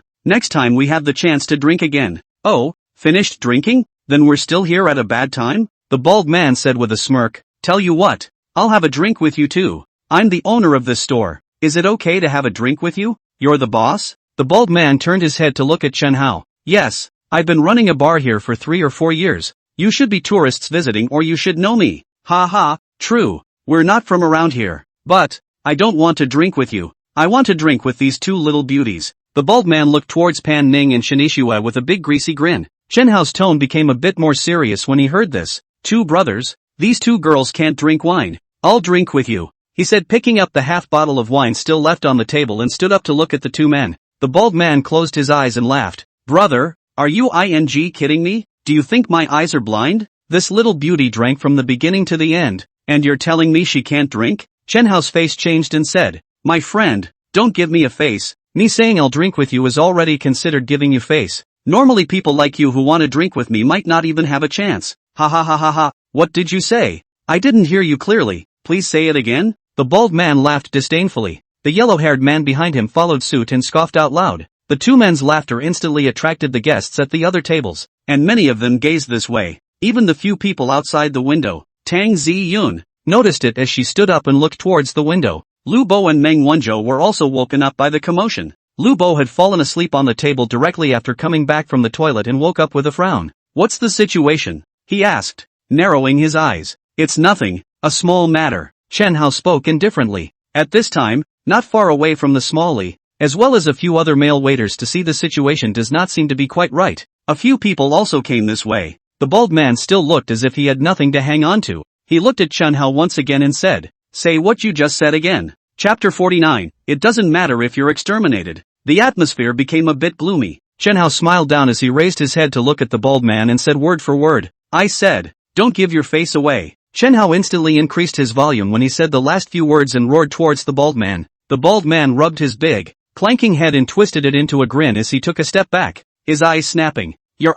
Speaker 1: we have the chance to drink again. Oh, finished drinking? Then we're still here at a bad time? The bald man said with a smirk. Tell you what, I'll have a drink with you too. I'm the owner of this store. Is it okay to have a drink with you? You're the boss? The bald man turned his head to look at Chen Hao. Yes, I've been running a bar here for 3 or 4 years. You should be tourists visiting or you should know me. Ha ha, true, we're not from around here. But, I don't want to drink with you. I want to drink with these two little beauties. The bald man looked towards Pan Ning and Shenishua with a big greasy grin. Chen Hao's tone became a bit more serious when he heard this. Two brothers? These two girls can't drink wine. I'll drink with you, he said, picking up the half bottle of wine still left on the table and stood up to look at the two men. The bald man closed his eyes and laughed. Brother, are you kidding me? Do you think my eyes are blind? This little beauty drank from the beginning to the end, and you're telling me she can't drink? Chen Hao's face changed and said, My friend, don't give me a face. Me saying I'll drink with you is already considered giving you face. Normally people like you who want to drink with me might not even have a chance. Ha ha ha ha ha, what did you say? I didn't hear you clearly, please say it again? The bald man laughed disdainfully. The yellow-haired man behind him followed suit and scoffed out loud. The two men's laughter instantly attracted the guests at the other tables, and many of them gazed this way. Even the few people outside the window. Tang Ziyun noticed it as she stood up and looked towards the window. Lu Bo and Meng Wenzhou were also woken up by the commotion. Lu Bo had fallen asleep on the table directly after coming back from the toilet and woke up with a frown. What's the situation? He asked, narrowing his eyes. It's nothing, a small matter. Chen Hao spoke indifferently. At this time, not far away from the small Li, as well as a few other male waiters to see the situation does not seem to be quite right. A few people also came this way. The bald man still looked as if he had nothing to hang on to. He looked at Chen Hao once again and said, Say what you just said again. Chapter 49, It doesn't matter if you're exterminated. The atmosphere became a bit gloomy. Chen Hao smiled down as he raised his head to look at the bald man and said word for word, "I said, don't give your face away." Chen Hao instantly increased his volume when he said the last few words and roared towards the bald man. The bald man rubbed his big, clanking head and twisted it into a grin as he took a step back, his eyes snapping. "You're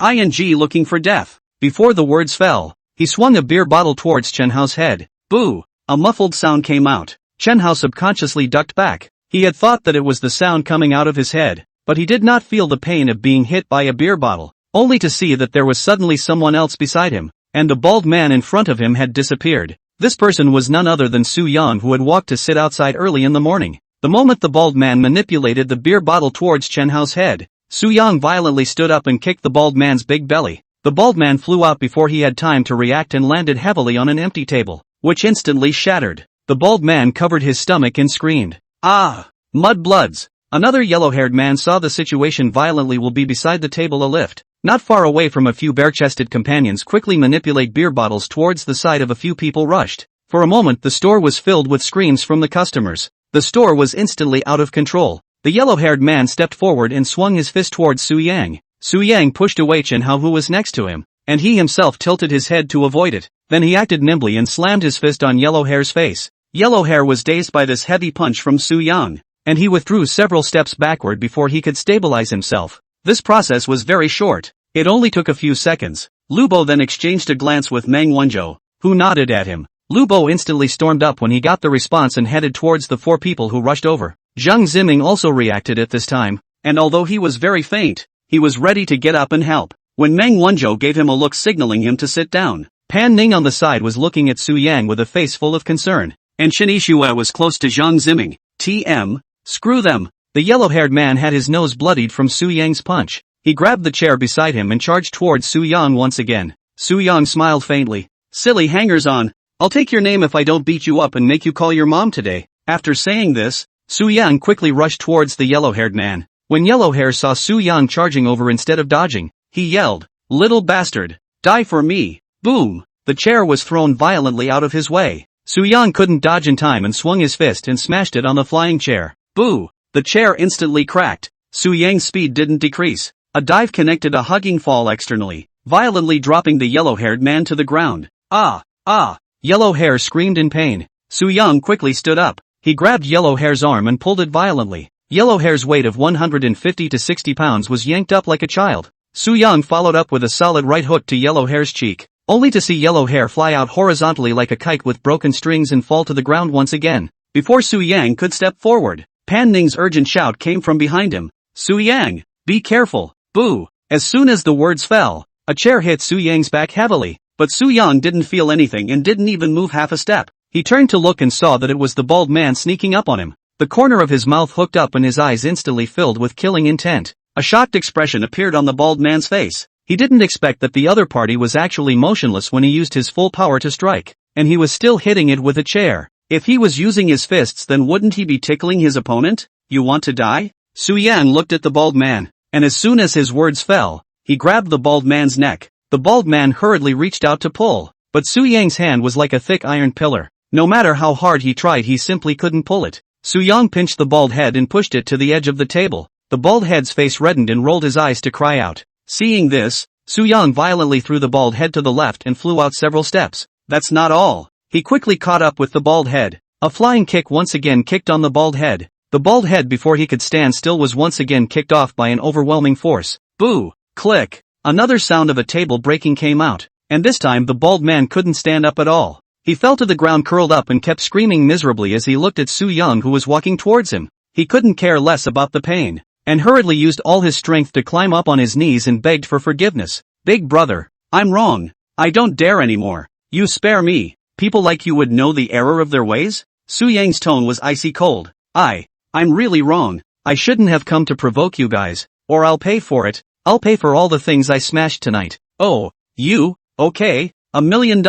Speaker 1: looking for death." Before the words fell, he swung a beer bottle towards Chen Hao's head. Boo! A muffled sound came out. Chen Hao subconsciously ducked back. He had thought that it was the sound coming out of his head, but he did not feel the pain of being hit by a beer bottle, only to see that there was suddenly someone else beside him, and the bald man in front of him had disappeared. This person was none other than Su Yang, who had walked to sit outside early in the morning. The moment the bald man manipulated the beer bottle towards Chen Hao's head, Su Yang violently stood up and kicked the bald man's big belly. The bald man flew out before he had time to react and landed heavily on an empty table, which instantly shattered. The bald man covered his stomach and screamed, "Ah! Mud bloods!" Another yellow-haired man saw the situation violently will be beside the table a lift, not far away from a few bare-chested companions quickly manipulate beer bottles towards the side of a few people rushed. For a moment the store was filled with screams from the customers. The store was instantly out of control. The yellow-haired man stepped forward and swung his fist towards Su Yang. Su Yang pushed away Chen Hao, who was next to him, and he himself tilted his head to avoid it. Then he acted nimbly and slammed his fist on Yellow Hair's face. Yellow Hair was dazed by this heavy punch from Su Yang, and he withdrew several steps backward before he could stabilize himself. This process was very short. It only took a few seconds. Lu Bo then exchanged a glance with Meng Wanzhou, who nodded at him. Lu Bo instantly stormed up when he got the response and headed towards the four people who rushed over. Zhang Ziming also reacted at this time, and although he was very faint, he was ready to get up and help. When Meng Wanzhou gave him a look signaling him to sit down, Pan Ning on the side was looking at Su Yang with a face full of concern, and Chen Yixue was close to Zhang Ziming. TM, screw them. The yellow-haired man had his nose bloodied from Su Yang's punch. He grabbed the chair beside him and charged towards Su Yang once again. Su Yang smiled faintly. "Silly hangers-on, I'll take your name if I don't beat you up and make you call your mom today." After saying this, Su Yang quickly rushed towards the yellow-haired man. When Yellow Hair saw Su Yang charging over instead of dodging, he yelled, "Little bastard, die for me." Boom! The chair was thrown violently out of his way. Su Yang couldn't dodge in time and swung his fist and smashed it on the flying chair. Boo! The chair instantly cracked. Su Yang's speed didn't decrease. A dive connected a hugging fall externally, violently dropping the yellow-haired man to the ground. "Ah! Ah!" Yellow Hair screamed in pain. Su Yang quickly stood up. He grabbed Yellow Hair's arm and pulled it violently. Yellow Hair's weight of 150 to 60 pounds was yanked up like a child. Su Yang followed up with a solid right hook to Yellow Hair's cheek, only to see Yellow Hair fly out horizontally like a kite with broken strings and fall to the ground once again. Before Su Yang could step forward, Pan Ning's urgent shout came from behind him. "Su Yang, be careful." Boo! As soon as the words fell, a chair hit Su Yang's back heavily, but Su Yang didn't feel anything and didn't even move half a step. He turned to look and saw that it was the bald man sneaking up on him. The corner of his mouth hooked up and his eyes instantly filled with killing intent. A shocked expression appeared on the bald man's face. He didn't expect that the other party was actually motionless when he used his full power to strike, and he was still hitting it with a chair. If he was using his fists, then wouldn't he be tickling his opponent? "You want to die?" Su Yang looked at the bald man, and as soon as his words fell, he grabbed the bald man's neck. The bald man hurriedly reached out to pull, but Su Yang's hand was like a thick iron pillar. No matter how hard he tried, he simply couldn't pull it. Su Yang pinched the bald head and pushed it to the edge of the table. The bald head's face reddened and rolled his eyes to cry out. Seeing this, Su Yang violently threw the bald head to the left and flew out several steps. That's not all. He quickly caught up with the bald head. A flying kick once again kicked on the bald head. The bald head, before he could stand still, was once again kicked off by an overwhelming force. Boo! Click! Another sound of a table breaking came out, and this time the bald man couldn't stand up at all. He fell to the ground, curled up, and kept screaming miserably as he looked at Su Yang, who was walking towards him. He couldn't care less about the pain, and hurriedly used all his strength to climb up on his knees and begged for forgiveness. "Big brother, I'm wrong. I don't dare anymore. You spare me. People like you would know the error of their ways?" Su Yang's tone was icy cold. I'm really wrong. I shouldn't have come to provoke you guys, or I'll pay for it. I'll pay for all the things I smashed tonight." "Oh, you, okay, $1 million.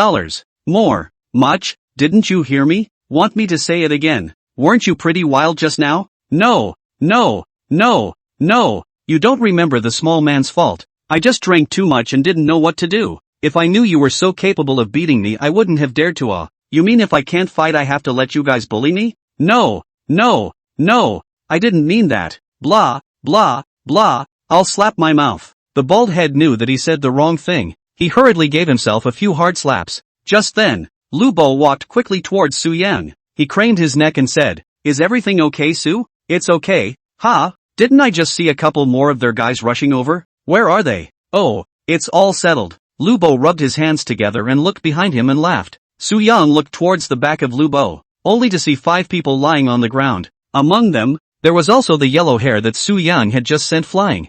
Speaker 1: More. Much? Didn't you hear me? Want me to say it again? Weren't you pretty wild just now?" No, you don't remember. The small man's fault. I just drank too much and didn't know what to do. If I knew you were so capable of beating me, I wouldn't have dared to. You mean if I can't fight, I have to let you guys bully me? No, I didn't mean that. Blah, blah, blah, I'll slap my mouth. The bald head knew that he said the wrong thing. He hurriedly gave himself a few hard slaps. Just then, Lu Bo walked quickly towards Su Yang. He craned his neck and said, "Is everything okay, Su?" "It's okay, didn't I just see a couple more of their guys rushing over? Where are they?" "Oh, it's all settled." Lu Bo rubbed his hands together and looked behind him and laughed. Su Yang looked towards the back of Lu Bo, only to see 5 people lying on the ground. Among them, there was also the yellow hair that Su Yang had just sent flying.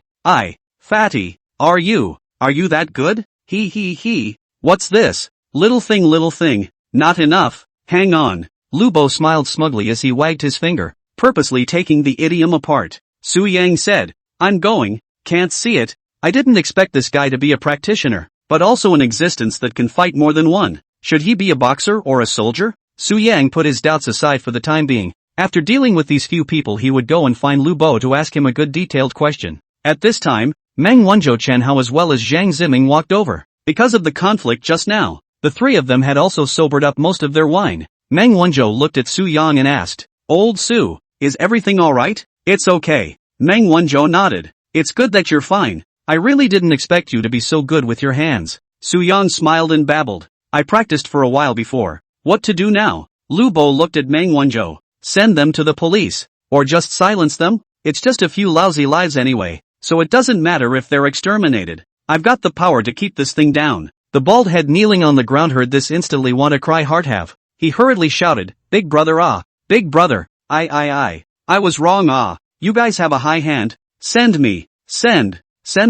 Speaker 1: Fatty, are you that good? He. What's this? Little thing, not enough, hang on. Lu Bo smiled smugly as he wagged his finger, purposely taking the idiom apart. Su Yang said, "I'm going, can't see it. I didn't expect this guy to be a practitioner, but also an existence that can fight more than one. Should he be a boxer or a soldier?" Su Yang put his doubts aside for the time being. After dealing with these few people he would go and find Lu Bo to ask him a good detailed question. At this time, Meng Wanzhou Chen Hao as well as Zhang Ziming walked over. Because of the conflict just now, the 3 of them had also sobered up most of their wine. Meng Wanzhou looked at Su Yang and asked, "Old Su, is everything alright?" "It's okay." Meng Wanzhou nodded. "It's good that you're fine. I really didn't expect you to be so good with your hands." Su Yang smiled and babbled, "I practiced for a while before. What to do now?" Lu Bo looked at Meng Wanzhou. "Send them to the police. Or just silence them? It's just a few lousy lives anyway, so it doesn't matter if they're exterminated. I've got the power to keep this thing down." The bald head kneeling on the ground heard this instantly want to cry heart have. He hurriedly shouted, "Big brother Big brother, I was wrong you guys have a high hand. Send me, send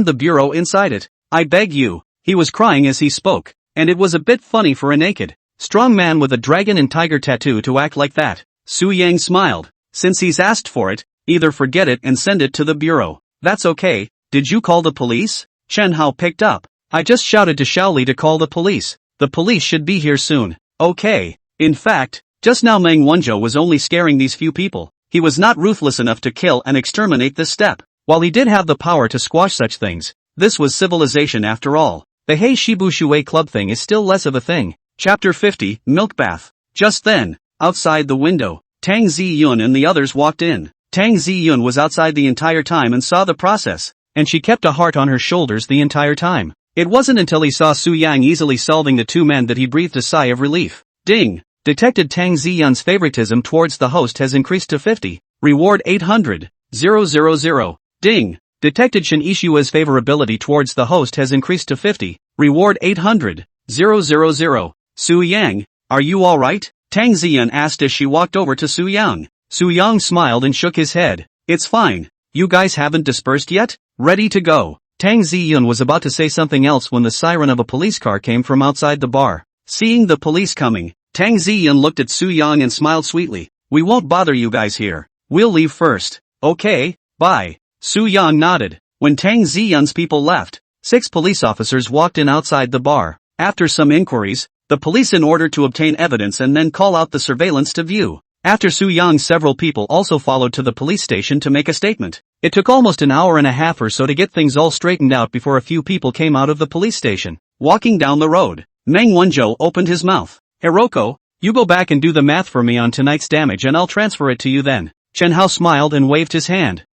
Speaker 1: the bureau inside it. I beg you." He was crying as he spoke, and it was a bit funny for a naked, strong man with a dragon and tiger tattoo to act like that. Su Yang smiled. "Since he's asked for it, either forget it and send it to the bureau." "That's okay, did you call the police?" Chen Hao picked up. "I just shouted to Shaoli to call the police. The police should be here soon." "Okay. In fact, just now Meng Wanzhou was only scaring these few people. He was not ruthless enough to kill and exterminate this step. While he did have the power to squash such things, this was civilization after all. The Hei Shibu Shui club thing is still less of a thing." Chapter 50, Milk Bath. Just then, outside the window, Tang Ziyun and the others walked in. Tang Ziyun was outside the entire time and saw the process, and she kept a heart on her shoulders the entire time. It wasn't until he saw Su Yang easily solving the 2 men that he breathed a sigh of relief. Ding! Detected Tang Ziyun's favoritism towards the host has increased to 50. Reward 800. 000. Ding! Detected Shen Ishua's favorability towards the host has increased to 50. Reward 800. 000. Su Yang, are you alright? Tang Ziyun asked as she walked over to Su Yang. Su Yang smiled and shook his head. "It's fine. You guys haven't dispersed yet? Ready to go." Tang Ziyun was about to say something else when the siren of a police car came from outside the bar. Seeing the police coming, Tang Ziyun looked at Su Yang and smiled sweetly. "We won't bother you guys here. We'll leave first." "Okay, bye." Su Yang nodded. When Tang Ziyun's people left, 6 police officers walked in outside the bar. After some inquiries, the police in order to obtain evidence and then call out the surveillance to view. After Su Yang, several people also followed to the police station to make a statement. It took almost an hour and a half or so to get things all straightened out before a few people came out of the police station. Walking down the road, Meng Wanzhou opened his mouth. "Hiroko, you go back and do the math for me on tonight's damage and I'll transfer it to you then." Chen Hao smiled and waved his hand.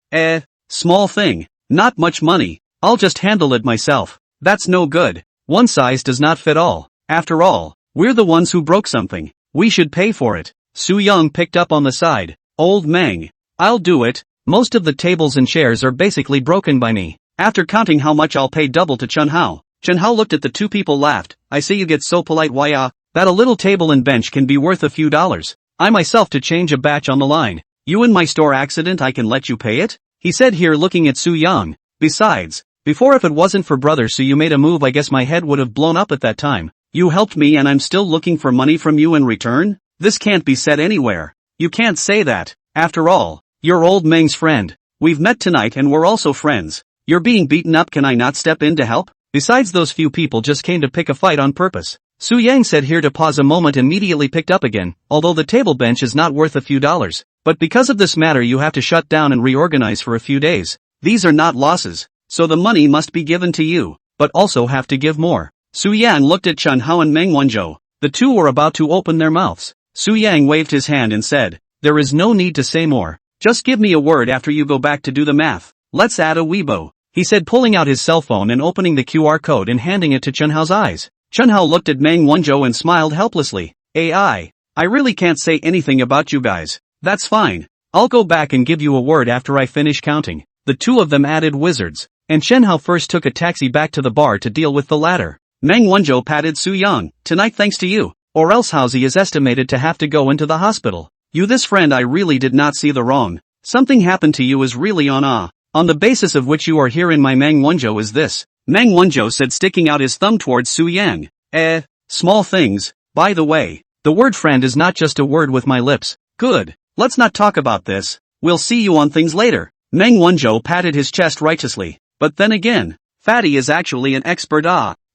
Speaker 1: Small thing. Not much money. I'll just handle it myself." "That's no good. One size does not fit all. After all, we're the ones who broke something. We should pay for it." Su Yang picked up on the side. "Old Meng, I'll do it. Most of the tables and chairs are basically broken by me. After counting how much I'll pay double to Chen Hao." Chen Hao looked at the 2 people, laughed. "I see you get so polite. Why that a little table and bench can be worth a few dollars. I myself to change a batch on the line. You in my store accident, I can let you pay it?" he said here looking at Su Yang. "Besides, before if it wasn't for brother Su you made a move, I guess my head would have blown up at that time. You helped me and I'm still looking for money from you in return? This can't be said anywhere. You can't say that. After all, you're old Meng's friend. We've met tonight and we're also friends. You're being beaten up, can I not step in to help? Besides, those few people just came to pick a fight on purpose." Su Yang said here to pause a moment and immediately picked up again. "Although the table bench is not worth a few dollars, but because of this matter you have to shut down and reorganize for a few days. These are not losses, so the money must be given to you, but also have to give more." Su Yang looked at Chen Hao and Meng Wanzhou. The 2 were about to open their mouths. Su Yang waved his hand and said, "There is no need to say more. Just give me a word after you go back to do the math. Let's add a Weibo, he said, pulling out his cell phone and opening the QR code and handing it to Chunhao's eyes. Chunhao looked at Mang Wonjo and smiled helplessly. I really can't say anything about you guys. That's fine. I'll go back and give you a word after I finish counting. The two of them added wizards, and Chunhao first took a taxi back to the bar to deal with the latter. Mang Wonjo patted Su Yang. Tonight thanks to you, or else Housie is estimated to have to go into the hospital. You this friend I really did not see the wrong. Something happened to you is really on the basis of which you are here in my Mang Wonjo is this. Mang Wonjo said, sticking out his thumb towards Su Yang. Small things. By the way, the word friend is not just a word with my lips. Good. Let's not talk about this. We'll see you on things later. Mang Wonjo patted his chest righteously. But then again, Fatty is actually an expert.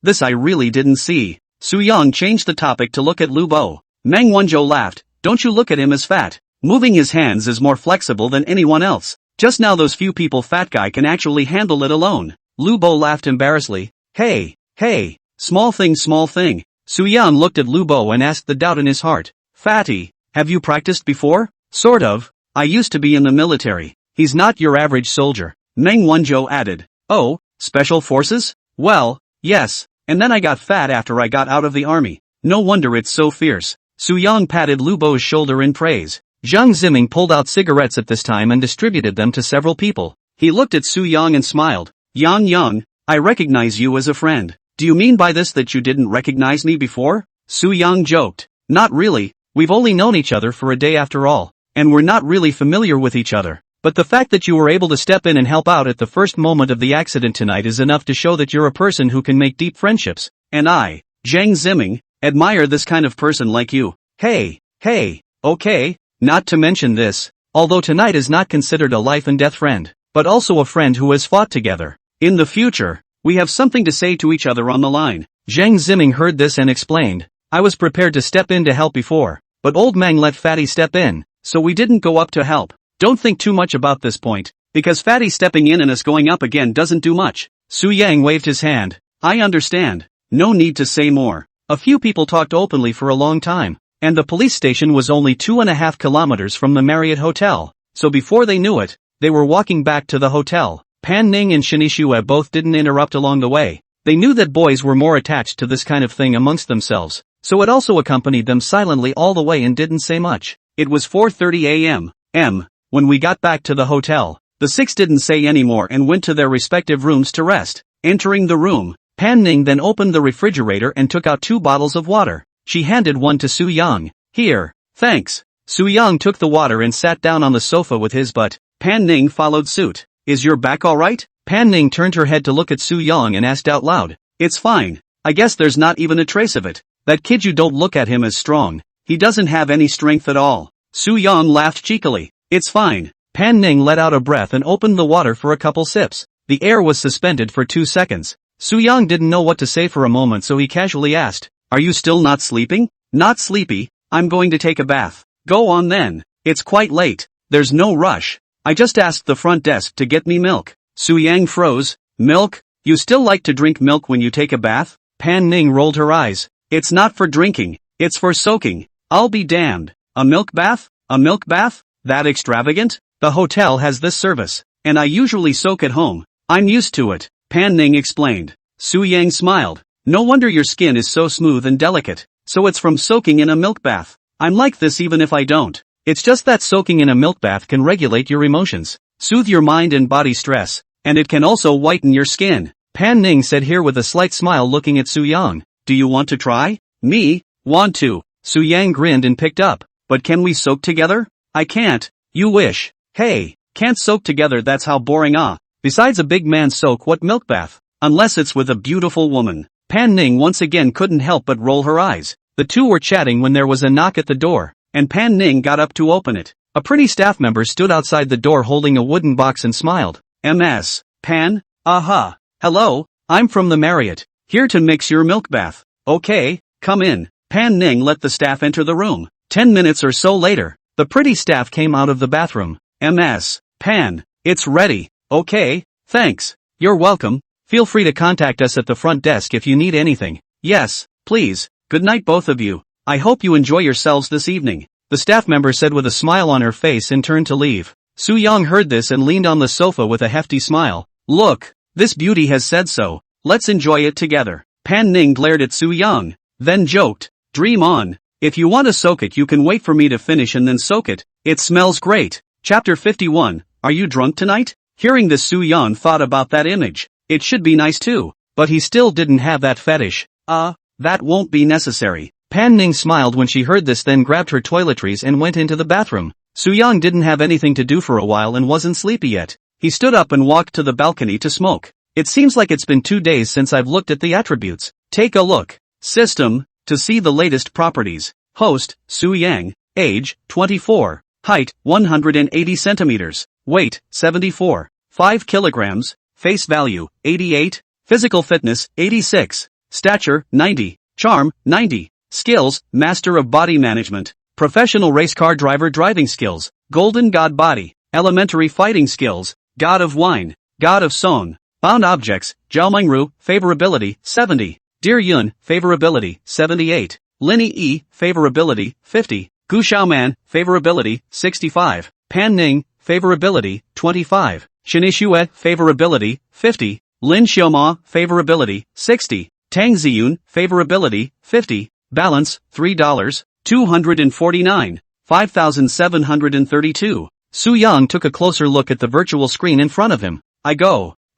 Speaker 1: This I really didn't see. Su Yang changed the topic to look at Lu Bo. Mang Wonjo laughed. Don't you look at him as fat. Moving his hands is more flexible than anyone else. Just now those few people fat guy can actually handle it alone. Lu Bo laughed embarrassedly. Hey, small thing. Su Yang looked at Lu Bo and asked the doubt in his heart. Fatty, have you practiced before? Sort of. I used to be in the military. He's not your average soldier. Mang Wonjo added. Oh, special forces? Well, yes, and then I got fat after I got out of the army. No wonder it's so fierce. Su Yang patted Lu Bo's shoulder in praise. Zhang Ziming pulled out cigarettes at this time and distributed them to several people. He looked at Su Yang and smiled. Yang, I recognize you as a friend. Do you mean by this that you didn't recognize me before? Su Yang joked. Not really, we've only known each other for a day after all, and we're not really familiar with each other. But the fact that you were able to step in and help out at the first moment of the accident tonight is enough to show that you're a person who can make deep friendships, and I, Zhang Ziming, admire this kind of person like you. Hey, okay, not to mention this, although tonight is not considered a life and death friend, but also a friend who has fought together. In the future, we have something to say to each other on the line. Zhang Ziming heard this and explained. I was prepared to step in to help before, but old Mang let Fatty step in, so we didn't go up to help. Don't think too much about this point, because Fatty stepping in and us going up again doesn't do much. Su Yang waved his hand. I understand. No need to say more. A few people talked openly for a long time, and the police station was only 2.5 kilometers from the Marriott Hotel, so before they knew it, they were walking back to the hotel. Pan Ning and Shinishue both didn't interrupt along the way. They knew that boys were more attached to this kind of thing amongst themselves, so it also accompanied them silently all the way and didn't say much. It was 4:30 a.m. When we got back to the hotel. The six didn't say any more and went to their respective rooms to rest. Entering the room, Pan Ning then opened the refrigerator and took out 2 bottles of water. She handed one to Su Yang. Here, thanks. Su Yang took the water and sat down on the sofa with his butt. Pan Ning followed suit. Is your back alright? Pan Ning turned her head to look at Su Yang and asked out loud. It's fine. I guess there's not even a trace of it. That kid, you don't look at him as strong. He doesn't have any strength at all. Su Yang laughed cheekily. It's fine. Pan Ning let out a breath and opened the water for a couple sips. The air was suspended for 2 seconds. Su Yang didn't know what to say for a moment, so he casually asked, Are you still not sleeping? Not sleepy. I'm going to take a bath. Go on then. It's quite late. There's no rush. I just asked the front desk to get me milk. Su Yang froze. Milk? You still like to drink milk when you take a bath? Pan Ning rolled her eyes. It's not for drinking. It's for soaking. I'll be damned. A milk bath? A milk bath? That extravagant? The hotel has this service, and I usually soak at home. I'm used to it, Pan Ning explained. Su Yang smiled. No wonder your skin is so smooth and delicate. So it's from soaking in a milk bath. I'm like this even if I don't. It's just that soaking in a milk bath can regulate your emotions, soothe your mind and body stress, and it can also whiten your skin. Pan Ning said here with a slight smile, looking at Su Yang. Do you want to try? Me? Want to. Su Yang grinned and picked up. But can we soak together? I can't. You wish. Hey, can't soak together, that's how boring. Besides, a big man soak what milk bath? Unless it's with a beautiful woman. Pan Ning once again couldn't help but roll her eyes. The two were chatting when there was a knock at the door, and Pan Ning got up to open it. A pretty staff member stood outside the door holding a wooden box and smiled. Ms. Pan? Aha. Hello, I'm from the Marriott, here to mix your milk bath. Okay, come in. Pan Ning let the staff enter the room. 10 minutes or so later, the pretty staff came out of the bathroom. Ms. Pan, it's ready. Okay, thanks. You're welcome. Feel free to contact us at the front desk if you need anything. Yes, please. Good night both of you. I hope you enjoy yourselves this evening. The staff member said with a smile on her face and turned to leave. Su-young heard this and leaned on the sofa with a hefty smile. Look, this beauty has said so. Let's enjoy it together. Pan Ning glared at Su-young, then joked, dream on. If you want to soak it you can wait for me to finish and then soak it. It smells great. Chapter 51, Are you drunk tonight? Hearing this, Su-young thought about that image. It should be nice too, but he still didn't have that fetish. That won't be necessary. Pan Ning smiled when she heard this, then grabbed her toiletries and went into the bathroom. Su-young didn't have anything to do for a while and wasn't sleepy yet. He stood up and walked to the balcony to smoke. It seems like it's been 2 days since I've looked at the attributes. Take a look. System, to see the latest properties. Host, Su-young. Age, 24. Height, 180 centimeters. Weight, 74. 5 kilograms. Face value, 88. Physical fitness, 86. Stature, 90. Charm, 90. Skills, Master of Body Management. Professional race car driver driving skills. Golden God Body. Elementary fighting skills. God of Wine. God of Song. Bound objects, Jiaomingru, favorability, 70. Dear Yun, favorability, 78. Linny E, favorability, 50. Gu Xiaoman, favorability, 65. Pan Ning, favorability, 25. Shinishue, favorability, 50. Lin Xiaoma, favorability, 60. Tang Ziyun, favorability, 50. Balance, $3. 249. 5,732. Su-young took a closer look at the virtual screen in front of him.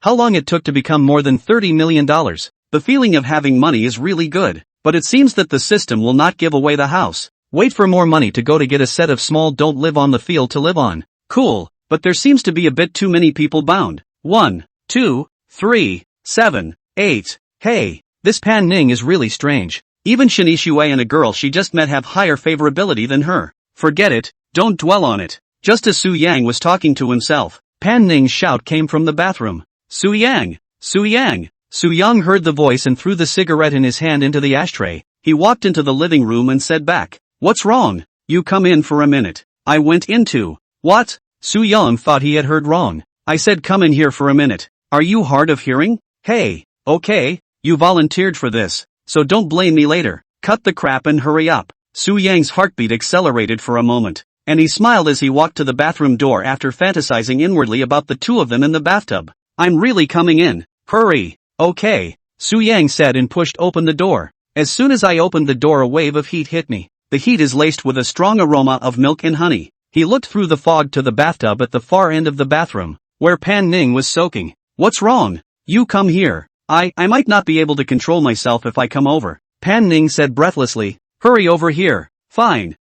Speaker 1: How long it took to become more than $30 million. The feeling of having money is really good, but it seems that the system will not give away the house. Wait for more money to go to get a set of small don't live on the field to live on. Cool, but there seems to be a bit too many people bound. 1, 2, 3, 7, 8. Hey, this Pan Ning is really strange. Even Shinishue and a girl she just met have higher favorability than her. Forget it, don't dwell on it. Just as Su-young was talking to himself, Pan Ning's shout came from the bathroom. Su-young! Su-young! Su-young heard the voice and threw the cigarette in his hand into the ashtray. He walked into the living room and said back, What's wrong? You come in for a minute. I went into. What? Su-young thought he had heard wrong. I said come in here for a minute. Are you hard of hearing? Hey, okay, you volunteered for this, so don't blame me later. Cut the crap and hurry up. Su-young's heartbeat accelerated for a moment, and he smiled as he walked to the bathroom door after fantasizing inwardly about the two of them in the bathtub. I'm really coming in. Hurry. Okay, Su-young said and pushed open the door. As soon as I opened the door, a wave of heat hit me. The heat is laced with a strong aroma of milk and honey. He looked through the fog to the bathtub at the far end of the bathroom, where Pan Ning was soaking. What's wrong? You come here. I might not be able to control myself if I come over, Pan Ning said breathlessly. Hurry over here. Fine.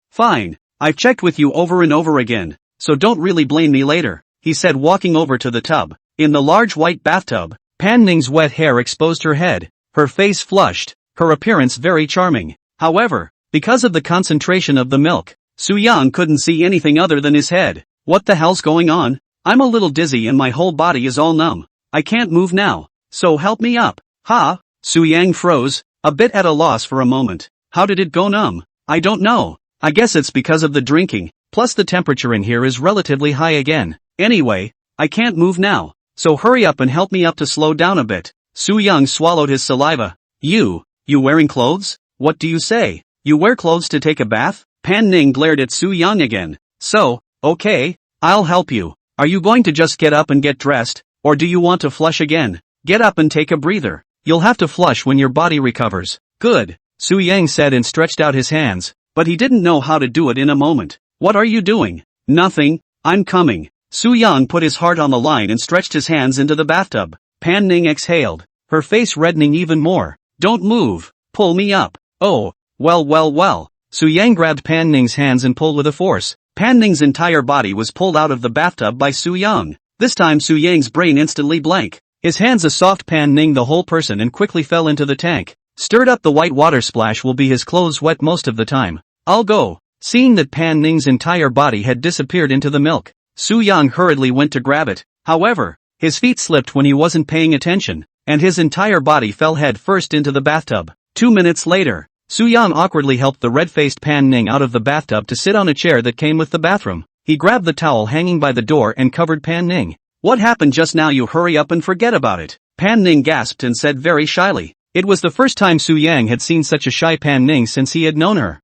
Speaker 1: I've checked with you over and over again, so don't really blame me later, he said, walking over to the tub. In the large white bathtub, Pan Ning's wet hair exposed her head, her face flushed, her appearance very charming. However, because of the concentration of the milk, Su-young couldn't see anything other than his head. What the hell's going on? I'm a little dizzy and my whole body is all numb. I can't move now, so help me up. Ha? Su-young froze, a bit at a loss for a moment. How did it go numb? I don't know. I guess it's because of the drinking, plus the temperature in here is relatively high again. Anyway, I can't move now, so hurry up and help me up to slow down a bit. Su-young swallowed his saliva. You wearing clothes? What do you say? You wear clothes to take a bath? Pan Ning glared at Su-young again. So, okay, I'll help you. Are you going to just get up and get dressed, or do you want to flush again? Get up and take a breather. You'll have to flush when your body recovers. Good, Su-young said and stretched out his hands, but he didn't know how to do it in a moment. What are you doing? Nothing, I'm coming. Su-young put his heart on the line and stretched his hands into the bathtub. Pan Ning exhaled, her face reddening even more. Don't move, pull me up. Oh, well. Su-young grabbed Pan Ning's hands and pulled with a force. Pan Ning's entire body was pulled out of the bathtub by Su-young. This time Su-young's brain instantly blank. His hands a soft Pan Ning the whole person and quickly fell into the tank. Stirred up the white water splash will be his clothes wet most of the time. I'll go. Seeing that Pan Ning's entire body had disappeared into the milk, Su-young hurriedly went to grab it. However, his feet slipped when he wasn't paying attention, and his entire body fell head first into the bathtub. 2 minutes later, Su-young awkwardly helped the red-faced Pan Ning out of the bathtub to sit on a chair that came with the bathroom. He grabbed the towel hanging by the door and covered Pan Ning. What happened just now? You hurry up and forget about it, Pan Ning gasped and said very shyly. It was the first time Su-young had seen such a shy Pan Ning since he had known her.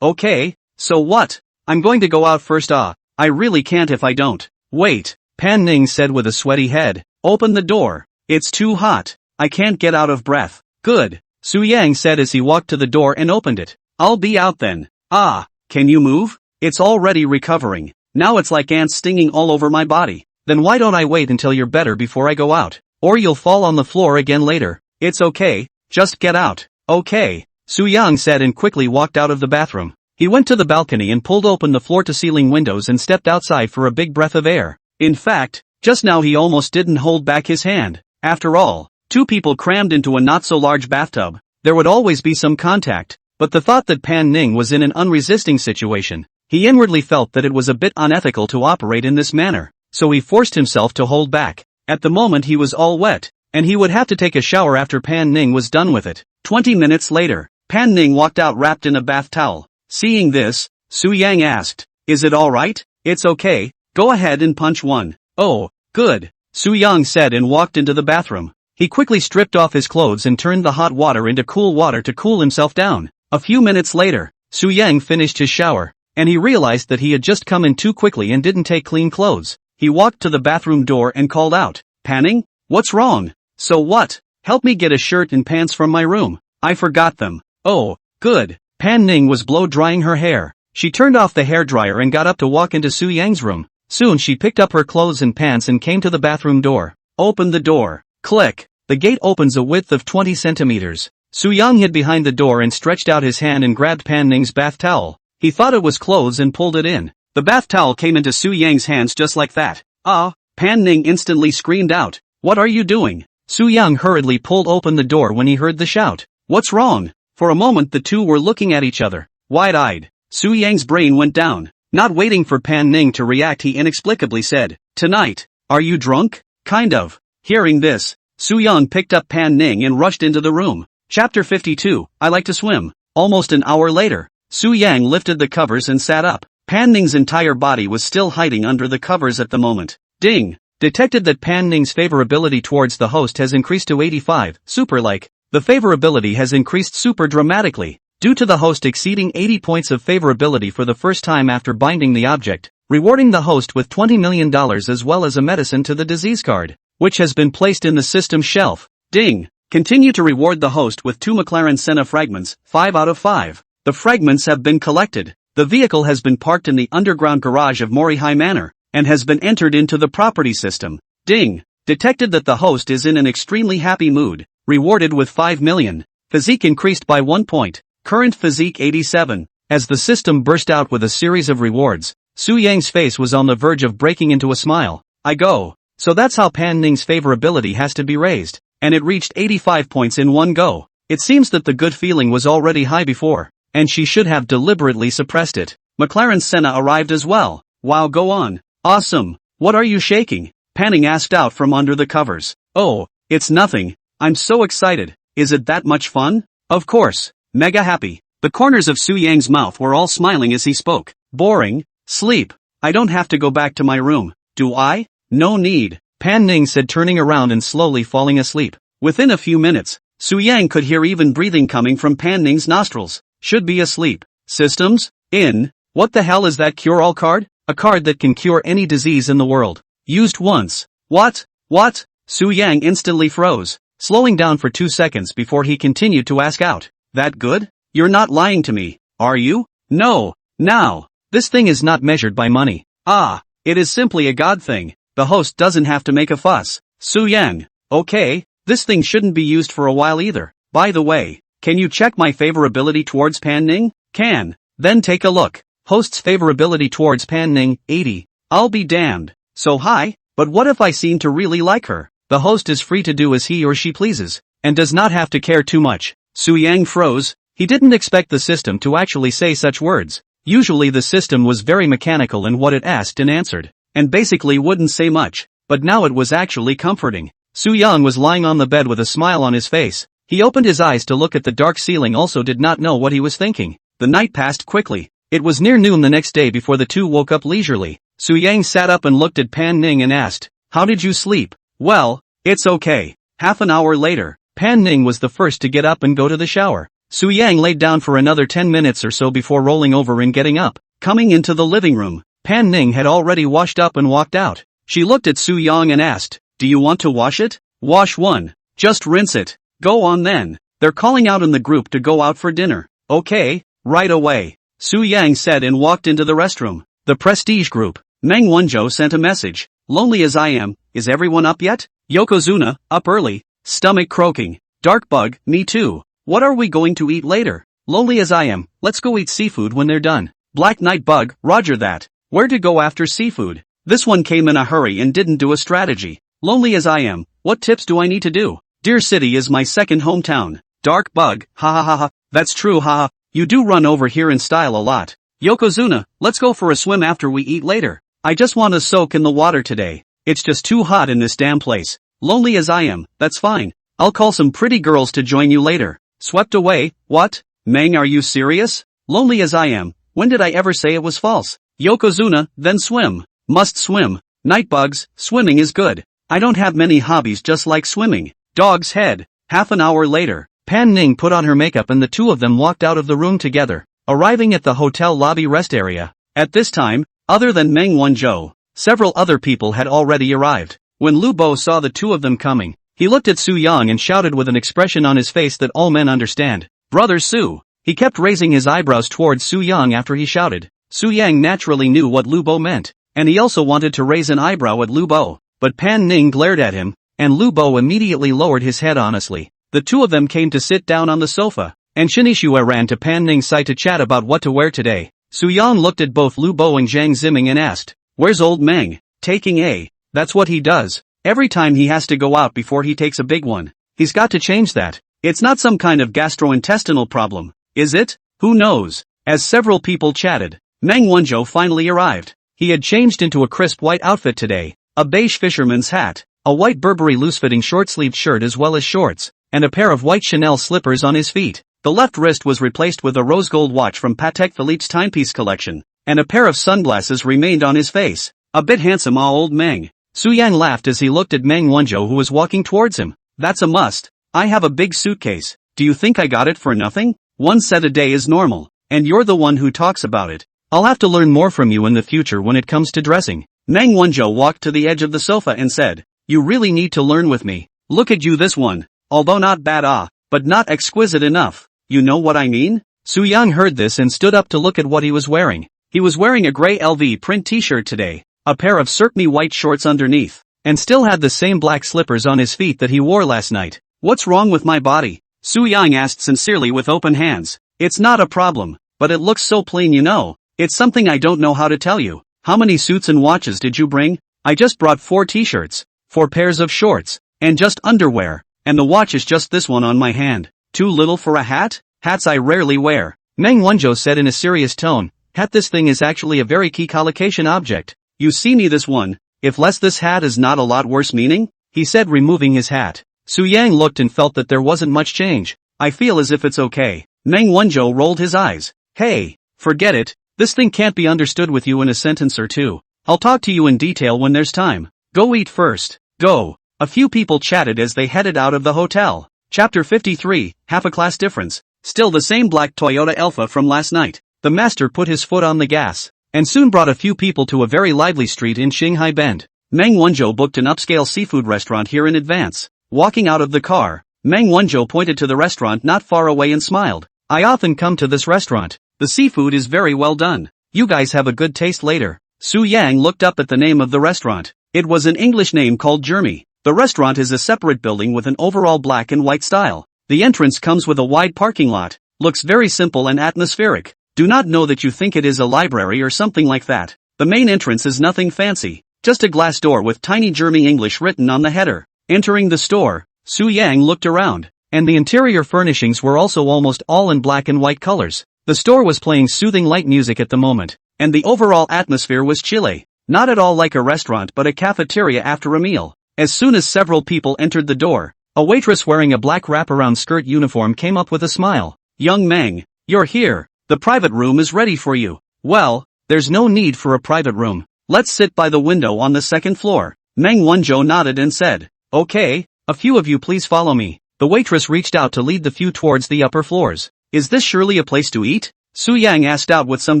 Speaker 1: Okay, so what? I'm going to go out first. I I really can't if I don't. Wait, Pan Ning said with a sweaty head. Open the door. It's too hot. I can't get out of breath. Good, Su Yang said as he walked to the door and opened it. I'll be out then. Ah, can you move? It's already recovering. Now it's like ants stinging all over my body. Then why don't I wait until you're better before I go out? Or you'll fall on the floor again later. It's okay, just get out. Okay, Su Yang said and quickly walked out of the bathroom. He went to the balcony and pulled open the floor-to-ceiling windows and stepped outside for a big breath of air. In fact, just now he almost didn't hold back his hand. After all, two people crammed into a not-so-large bathtub. There would always be some contact, but the thought that Pan Ning was in an unresisting situation, he inwardly felt that it was a bit unethical to operate in this manner, so he forced himself to hold back. At the moment he was all wet, and he would have to take a shower after Pan Ning was done with it. 20 minutes later, Pan Ning walked out wrapped in a bath towel. Seeing this, Su Yang asked, "Is it alright?" "It's okay, go ahead and punch one." "Oh, good," Su Yang said and walked into the bathroom. He quickly stripped off his clothes and turned the hot water into cool water to cool himself down. A few minutes later, Su Yang finished his shower, and he realized that he had just come in too quickly and didn't take clean clothes. He walked to the bathroom door and called out, "Panning? What's wrong?" "So what? Help me get a shirt and pants from my room. I forgot them." "Oh, good." Pan Ning was blow-drying her hair. She turned off the hairdryer and got up to walk into Su Yang's room. Soon she picked up her clothes and pants and came to the bathroom door. "Open the door." Click. The gate opens a width of 20 centimeters. Su Yang hid behind the door and stretched out his hand and grabbed Pan Ning's bath towel. He thought it was clothes and pulled it in. The bath towel came into Su Yang's hands just like that. "Ah!" Pan Ning instantly screamed out. "What are you doing?" Su Yang hurriedly pulled open the door when he heard the shout. "What's wrong?" For a moment the two were looking at each other, wide-eyed. Su Yang's brain went down. Not waiting for Pan Ning to react, he inexplicably said, "Tonight, are you drunk?" "Kind of." Hearing this, Su Yang picked up Pan Ning and rushed into the room. Chapter 52, I like to swim. Almost an hour later, Su Yang lifted the covers and sat up. Pan Ning's entire body was still hiding under the covers at the moment. Ding! Detected that Pan Ning's favorability towards the host has increased to 85, super-like. The favorability has increased super dramatically, due to the host exceeding 80 points of favorability for the first time after binding the object, rewarding the host with $20 million as well as a medicine to the disease card, which has been placed in the system shelf. Ding! Continue to reward the host with 2 McLaren Senna fragments, 5 out of 5. The fragments have been collected. The vehicle has been parked in the underground garage of Morihei Manor, and has been entered into the property system. Ding! Detected that the host is in an extremely happy mood. Rewarded with 5 million. Physique increased by 1 point. Current physique 87. As the system burst out with a series of rewards, Su Yang's face was on the verge of breaking into a smile. I go. So that's how Pan Ning's favorability has to be raised. And it reached 85 points in one go. It seems that the good feeling was already high before, and she should have deliberately suppressed it. McLaren Senna arrived as well. Wow, go on. Awesome. What are you shaking? Panning asked out from under the covers. Oh, it's nothing. I'm so excited. Is it that much fun? Of course. Mega happy. The corners of Su Yang's mouth were all smiling as he spoke. Boring. Sleep. I don't have to go back to my room. Do I? No need. Pan Ning said, turning around and slowly falling asleep. Within a few minutes, Su Yang could hear even breathing coming from Pan Ning's nostrils. Should be asleep. Systems? In. What the hell is that cure-all card? A card that can cure any disease in the world. Used once. What? What? Su Yang instantly froze, slowing down for 2 seconds before he continued to ask out. That good? You're not lying to me, are you? No. Now. This thing is not measured by money. Ah, it is simply a god thing. The host doesn't have to make a fuss. Su Yang. Okay, this thing shouldn't be used for a while either. By the way, can you check my favorability towards Pan Ning? Can. Then take a look. Host's favorability towards Pan Ning, 80. I'll be damned. So high? But what if I seem to really like her? The host is free to do as he or she pleases, and does not have to care too much. Su Yang froze. He didn't expect the system to actually say such words. Usually the system was very mechanical in what it asked and answered, and basically wouldn't say much, but now it was actually comforting. Su Yang was lying on the bed with a smile on his face. He opened his eyes to look at the dark ceiling, also did not know what he was thinking. The night passed quickly. It was near noon the next day before the two woke up leisurely. Su Yang sat up and looked at Pan Ning and asked, "How did you sleep?" "Well, it's okay." Half an hour later, Pan Ning was the first to get up and go to the shower. Su Yang laid down for another 10 minutes or so before rolling over and getting up. Coming into the living room, Pan Ning had already washed up and walked out. She looked at Su Yang and asked, "Do you want to wash it?" "Wash one. Just rinse it." "Go on then. They're calling out in the group to go out for dinner." "Okay, right away," Su Yang said and walked into the restroom. The Prestige Group. Meng Wanzhou sent a message. "Lonely as I am, is everyone up yet?" "Yokozuna, up early. Stomach croaking." "Dark Bug, me too. What are we going to eat later?" "Lonely as I am, let's go eat seafood when they're done." "Black Night Bug, roger that. Where to go after seafood?" This one came in a hurry and didn't do a strategy. "Lonely as I am, what tips do I need to do? Deer City is my second hometown." "Dark Bug, ha ha ha ha, that's true ha ha, you do run over here in style a lot." "Yokozuna, let's go for a swim after we eat later. I just want to soak in the water today. It's just too hot in this damn place." "Lonely as I am, that's fine. I'll call some pretty girls to join you later." Swept away, what? Meng, are you serious? "Lonely as I am, when did I ever say it was false?" "Yokozuna, then swim." "Must swim. Nightbugs, swimming is good. I don't have many hobbies just like swimming." Dog's head. Half an hour later, Pan Ning put on her makeup and the two of them walked out of the room together, arriving at the hotel lobby rest area. At this time, other than Meng Wanzhou, several other people had already arrived. When Lu Bo saw the two of them coming, he looked at Su Yang and shouted with an expression on his face that all men understand, "Brother Su." He kept raising his eyebrows towards Su Yang after he shouted. Su Yang naturally knew what Lu Bo meant, and he also wanted to raise an eyebrow at Lu Bo, but Pan Ning glared at him, and Lu Bo immediately lowered his head honestly. The two of them came to sit down on the sofa, and Shinishua ran to Pan Ning's side to chat about what to wear today. Su Yang looked at both Lu Bo and Zhang Ziming and asked, "Where's old Meng?" "Taking a. That's what he does. Every time he has to go out before he takes a big one. He's got to change that. It's not some kind of gastrointestinal problem, is it? Who knows?" As several people chatted, Meng Wanzhou finally arrived. He had changed into a crisp white outfit today, a beige fisherman's hat, a white Burberry loose-fitting short-sleeved shirt as well as shorts, and a pair of white Chanel slippers on his feet. The left wrist was replaced with a rose gold watch from Patek Philippe's timepiece collection, and a pair of sunglasses remained on his face. A bit handsome, old Meng. Su Yang laughed as he looked at Meng Wanzhou who was walking towards him. "That's a must. I have a big suitcase. Do you think I got it for nothing? One set a day is normal, and you're the one who talks about it. I'll have to learn more from you in the future when it comes to dressing." Meng Wanzhou walked to the edge of the sofa and said, "You really need to learn with me. Look at you, this one. Although not bad but not exquisite enough. You know what I mean?" Su Yang heard this and stood up to look at what he was wearing. He was wearing a gray LV print t-shirt today, a pair of circly white shorts underneath, and still had the same black slippers on his feet that he wore last night. "What's wrong with my body?" Su Yang asked sincerely with open hands. "It's not a problem, but it looks so plain, you know. It's something I don't know how to tell you." "How many suits and watches did you bring?" "I just brought 4 t-shirts, 4 pairs of shorts, and just underwear, and the watch is just this one on my hand." "Too little for a hat?" "Hats I rarely wear," Meng Wanzhou said in a serious tone. "Hat, this thing is actually a very key collocation object. You see me this one, if less this hat is not a lot worse meaning?" he said removing his hat. Su Yang looked and felt that there wasn't much change. "I feel as if it's okay." Meng Wanzhou rolled his eyes. "Hey, forget it. This thing can't be understood with you in a sentence or two. I'll talk to you in detail when there's time. Go eat first. Go." A few people chatted as they headed out of the hotel. Chapter 53, Half a Class Difference. Still the same black Toyota Alpha from last night. The master put his foot on the gas, and soon brought a few people to a very lively street in Shanghai Bend. Meng Wanzhou booked an upscale seafood restaurant here in advance. Walking out of the car, Meng Wanzhou pointed to the restaurant not far away and smiled. "I often come to this restaurant. The seafood is very well done. You guys have a good taste later." Su Yang looked up at the name of the restaurant. It was an English name called Jeremy. The restaurant is a separate building with an overall black and white style. The entrance comes with a wide parking lot, looks very simple and atmospheric. Do not know that you think it is a library or something like that. The main entrance is nothing fancy, just a glass door with tiny Jeremy English written on the header. Entering the store, Su Yang looked around, and the interior furnishings were also almost all in black and white colors. The store was playing soothing light music at the moment, and the overall atmosphere was chilly. Not at all like a restaurant but a cafeteria after a meal. As soon as several people entered the door, a waitress wearing a black wraparound skirt uniform came up with a smile. "Young Meng, you're here. The private room is ready for you." "Well, there's no need for a private room. Let's sit by the window on the second floor." Meng Wanzhou nodded and said, "Okay, a few of you please follow me." The waitress reached out to lead the few towards the upper floors. "Is this surely a place to eat?" Su Yang asked out with some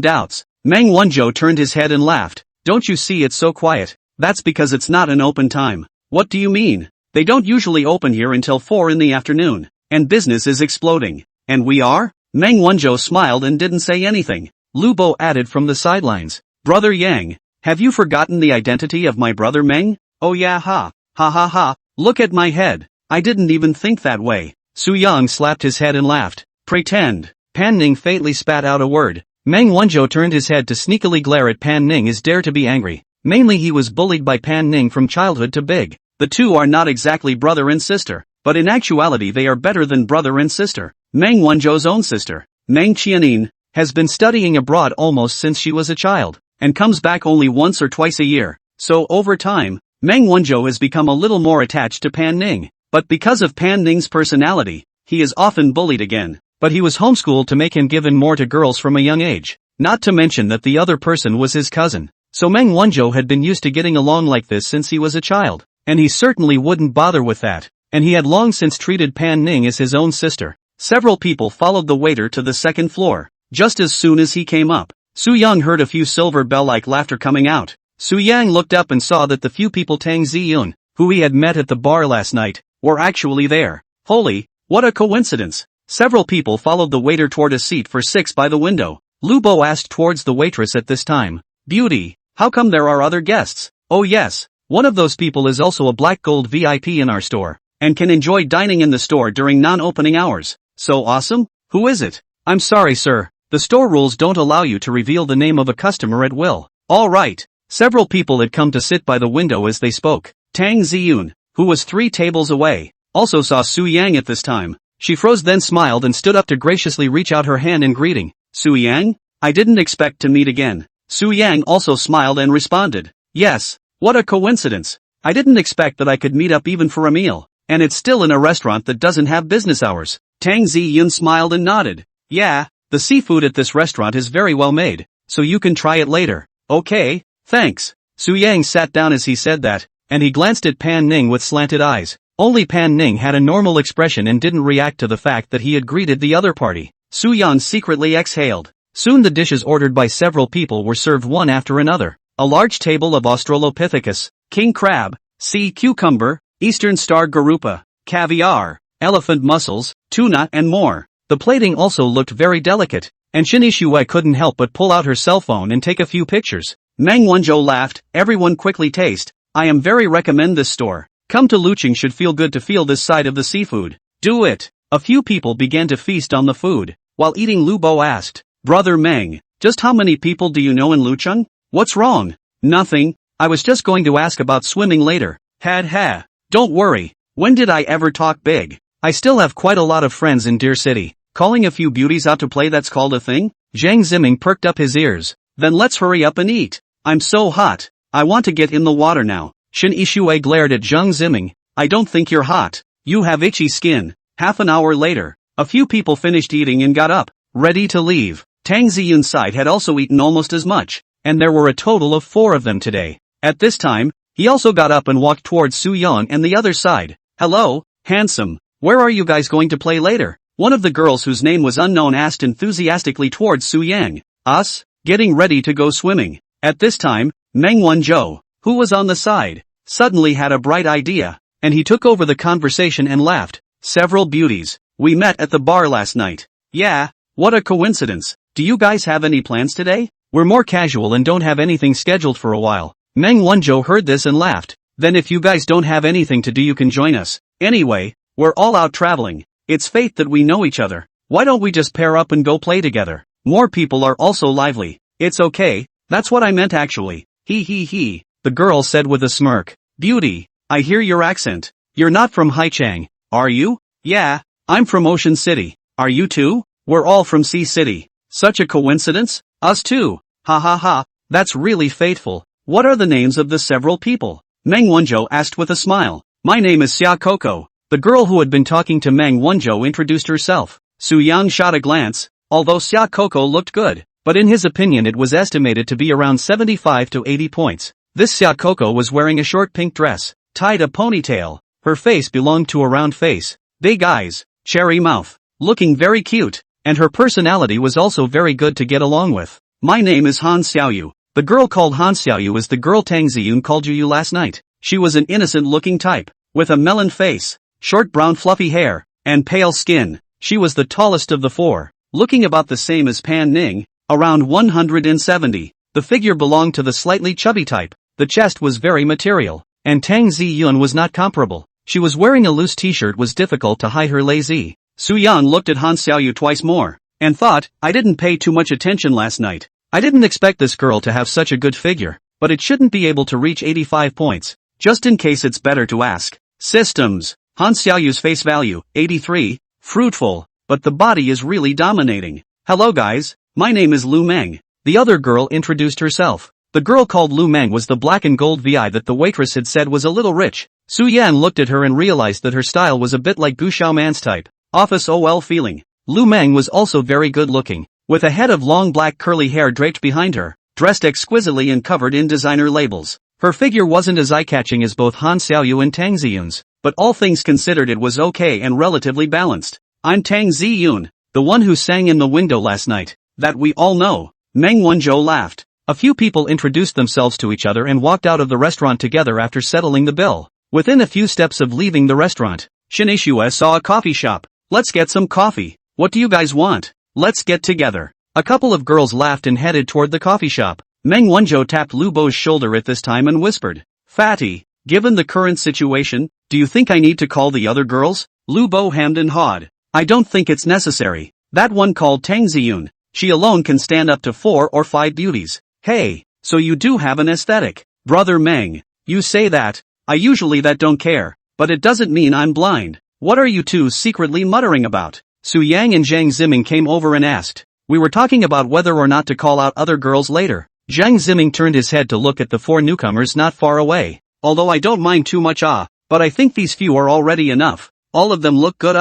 Speaker 1: doubts. Meng Wanzhou turned his head and laughed. Don't you see it's so quiet? That's because it's not an open time. What do you mean? They don't usually open here until 4 in the afternoon. And business is exploding. And we are? Meng Wanzhou smiled and didn't say anything. Lu Bo added from the sidelines. Brother Yang, have you forgotten the identity of my brother Meng? Oh yeah ha. Ha ha ha. Look at my head. I didn't even think that way. Su Yang slapped his head and laughed. Pretend. Pan Ning faintly spat out a word. Meng Wanzhou turned his head to sneakily glare at Pan Ning as dare to be angry. Mainly he was bullied by Pan Ning from childhood to big. The two are not exactly brother and sister, but in actuality they are better than brother and sister. Meng Wanzhou's own sister, Meng Qianin, has been studying abroad almost since she was a child, and comes back only once or twice a year. So over time, Meng Wanzhou has become a little more attached to Pan Ning. But because of Pan Ning's personality, he is often bullied again. But he was homeschooled to make him give in more to girls from a young age. Not to mention that the other person was his cousin. So Meng Wanzhou had been used to getting along like this since he was a child. And he certainly wouldn't bother with that. And he had long since treated Pan Ning as his own sister. Several people followed the waiter to the second floor. Just as soon as he came up, Su Yang heard a few silver bell-like laughter coming out. Su Yang looked up and saw that the few people Tang Ziyun, who he had met at the bar last night, were actually there. Holy, what a coincidence. Several people followed the waiter toward a seat for 6 by the window. Lu Bo asked towards the waitress at this time. Beauty, how come there are other guests? Oh yes, one of those people is also a black gold VIP in our store, and can enjoy dining in the store during non-opening hours. So awesome? Who is it? I'm sorry sir, the store rules don't allow you to reveal the name of a customer at will. Alright. Several people had come to sit by the window as they spoke. Tang Ziyun, who was 3 tables away, also saw Su Yang at this time. She froze then smiled and stood up to graciously reach out her hand in greeting. Su Yang? I didn't expect to meet again. Su Yang also smiled and responded. Yes, what a coincidence. I didn't expect that I could meet up even for a meal. And it's still in a restaurant that doesn't have business hours. Tang Ziyun smiled and nodded. Yeah, the seafood at this restaurant is very well made, so you can try it later. Okay, thanks. Su Yang sat down as he said that, and he glanced at Pan Ning with slanted eyes. Only Pan Ning had a normal expression and didn't react to the fact that he had greeted the other party. Su Yan secretly exhaled. Soon the dishes ordered by several people were served one after another. A large table of Australopithecus, king crab, sea cucumber, eastern star garupa, caviar, elephant mussels, tuna and more. The plating also looked very delicate, and Shin Ishuai couldn't help but pull out her cell phone and take a few pictures. Meng Wanzhou laughed. Everyone quickly taste. I am very recommend this store. Come to Luqing should feel good to feel this side of the seafood. Do it. A few people began to feast on the food. While eating, Lu Bo asked, Brother Meng, just how many people do you know in Luqing? What's wrong? Nothing. I was just going to ask about swimming later. Ha. Don't worry. When did I ever talk big? I still have quite a lot of friends in Deer City. Calling a few beauties out to play, that's called a thing? Zhang Ziming perked up his ears. Then let's hurry up and eat. I'm so hot. I want to get in the water now. Shin Ishuai glared at Zhang Ziming. I don't think you're hot. You have itchy skin. Half an hour later, a few people finished eating and got up, ready to leave. Tang Ziyun's side had also eaten almost as much, and there were a total of 4 of them today. At this time, he also got up and walked towards Su Yang and the other side. Hello, handsome. Where are you guys going to play later? One of the girls whose name was unknown asked enthusiastically towards Su Yang. Us? Getting ready to go swimming. At this time, Meng Wanzhou, who was on the side, suddenly had a bright idea, and he took over the conversation and laughed. Several beauties. We met at the bar last night. Yeah, what a coincidence. Do you guys have any plans today? We're more casual and don't have anything scheduled for a while. Meng Wanzhou heard this and laughed. Then if you guys don't have anything to do, you can join us. Anyway, we're all out traveling. It's fate that we know each other. Why don't we just pair up and go play together? More people are also lively. It's okay, that's what I meant actually. He, the girl said with a smirk. Beauty, I hear your accent. You're not from Haichang, are you? Yeah, I'm from Ocean City. Are you too? We're all from Sea City. Such a coincidence? Us too. Ha, that's really fateful. What are the names of the several people? Meng Wanzhou asked with a smile. My name is Xia Coco. The girl who had been talking to Meng Wanzhou introduced herself. Su Yang shot a glance, although Xia Coco looked good, but in his opinion it was estimated to be around 75 to 80 points. This Xia Coco was wearing a short pink dress, tied a ponytail. Her face belonged to a round face, big eyes, cherry mouth, looking very cute, and her personality was also very good to get along with. My name is Han Xiaoyu. The girl called Han Xiaoyu is the girl Tang Ziyun called you last night. She was an innocent-looking type, with a melon face, short brown fluffy hair, and pale skin. She was the tallest of the four, looking about the same as Pan Ning, around 170. The figure belonged to the slightly chubby type. The chest was very material, and Tang Ziyun was not comparable. She was wearing a loose t-shirt was difficult to hide her lazy. Su Yan looked at Han Xiaoyu twice more, and thought, I didn't pay too much attention last night. I didn't expect this girl to have such a good figure, but it shouldn't be able to reach 85 points. Just in case it's better to ask. Systems. Han Xiaoyu's face value, 83, fruitful, but the body is really dominating. Hello guys, my name is Lu Meng. The other girl introduced herself. The girl called Lu Meng was the black and gold VI that the waitress had said was a little rich. Su Yan looked at her and realized that her style was a bit like Gu Xiaoman's type. Office OL feeling. Lu Meng was also very good looking, with a head of long black curly hair draped behind her, dressed exquisitely and covered in designer labels. Her figure wasn't as eye-catching as both Han Xiaoyu and Tang Ziyun's, but all things considered it was okay and relatively balanced. I'm Tang Ziyun, the one who sang in the window last night. That we all know. Meng Wanzhou laughed. A few people introduced themselves to each other and walked out of the restaurant together after settling the bill. Within a few steps of leaving the restaurant, Shinishue saw a coffee shop. Let's get some coffee. What do you guys want? Let's get together. A couple of girls laughed and headed toward the coffee shop. Meng Wanzhou tapped Lu Bo's shoulder at this time and whispered, Fatty, given the current situation, do you think I need to call the other girls? Lu Bo hemmed and hawed. I don't think it's necessary. That one called Tang Ziyun. She alone can stand up to 4 or 5 beauties. Hey, so you do have an aesthetic. Brother Meng, you say that. I usually that don't care, but it doesn't mean I'm blind. What are you two secretly muttering about? Su Yang and Zhang Ziming came over and asked. We were talking about whether or not to call out other girls later. Zhang Ziming turned his head to look at the 4 newcomers not far away. Although I don't mind too much but I think these few are already enough. All of them look good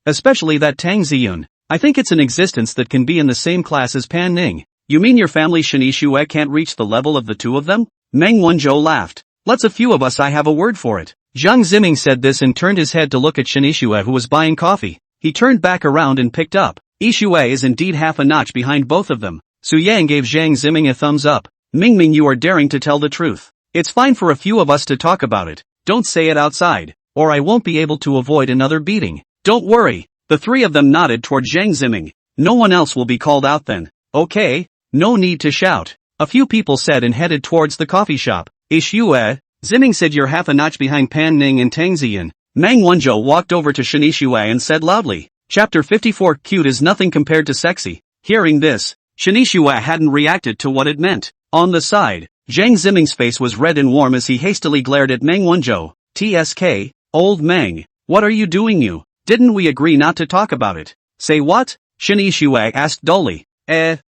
Speaker 1: especially that Tang Ziyun. I think it's an existence that can be in the same class as Pan Ning. You mean your family Shinishue can't reach the level of the two of them? Meng Wanzhou laughed. Let's a few of us I have a word for it. Zhang Ziming said this and turned his head to look at Shinishue who was buying coffee. He turned back around and picked up. Ishue is indeed half a notch behind both of them. Su Yang gave Zhang Ziming a thumbs up. Mingming, you are daring to tell the truth. It's fine for a few of us to talk about it. Don't say it outside, or I won't be able to avoid another beating. Don't worry. The 3 of them nodded toward Zhang Ziming. No one else will be called out then. Okay, no need to shout. A few people said and headed towards the coffee shop. Ishue, Ziming said you're half a notch behind Pan Ning and Tang Ziyan. Meng Wanzhou walked over to Shinishue and said loudly. Chapter 54 Cute is nothing compared to sexy. Hearing this, Shinishue hadn't reacted to what it meant. On the side, Zhang Ziming's face was red and warm as he hastily glared at Meng Wanzhou. TSK, old Meng, what are you doing you? Didn't we agree not to talk about it? Say what? Shinishue asked dully.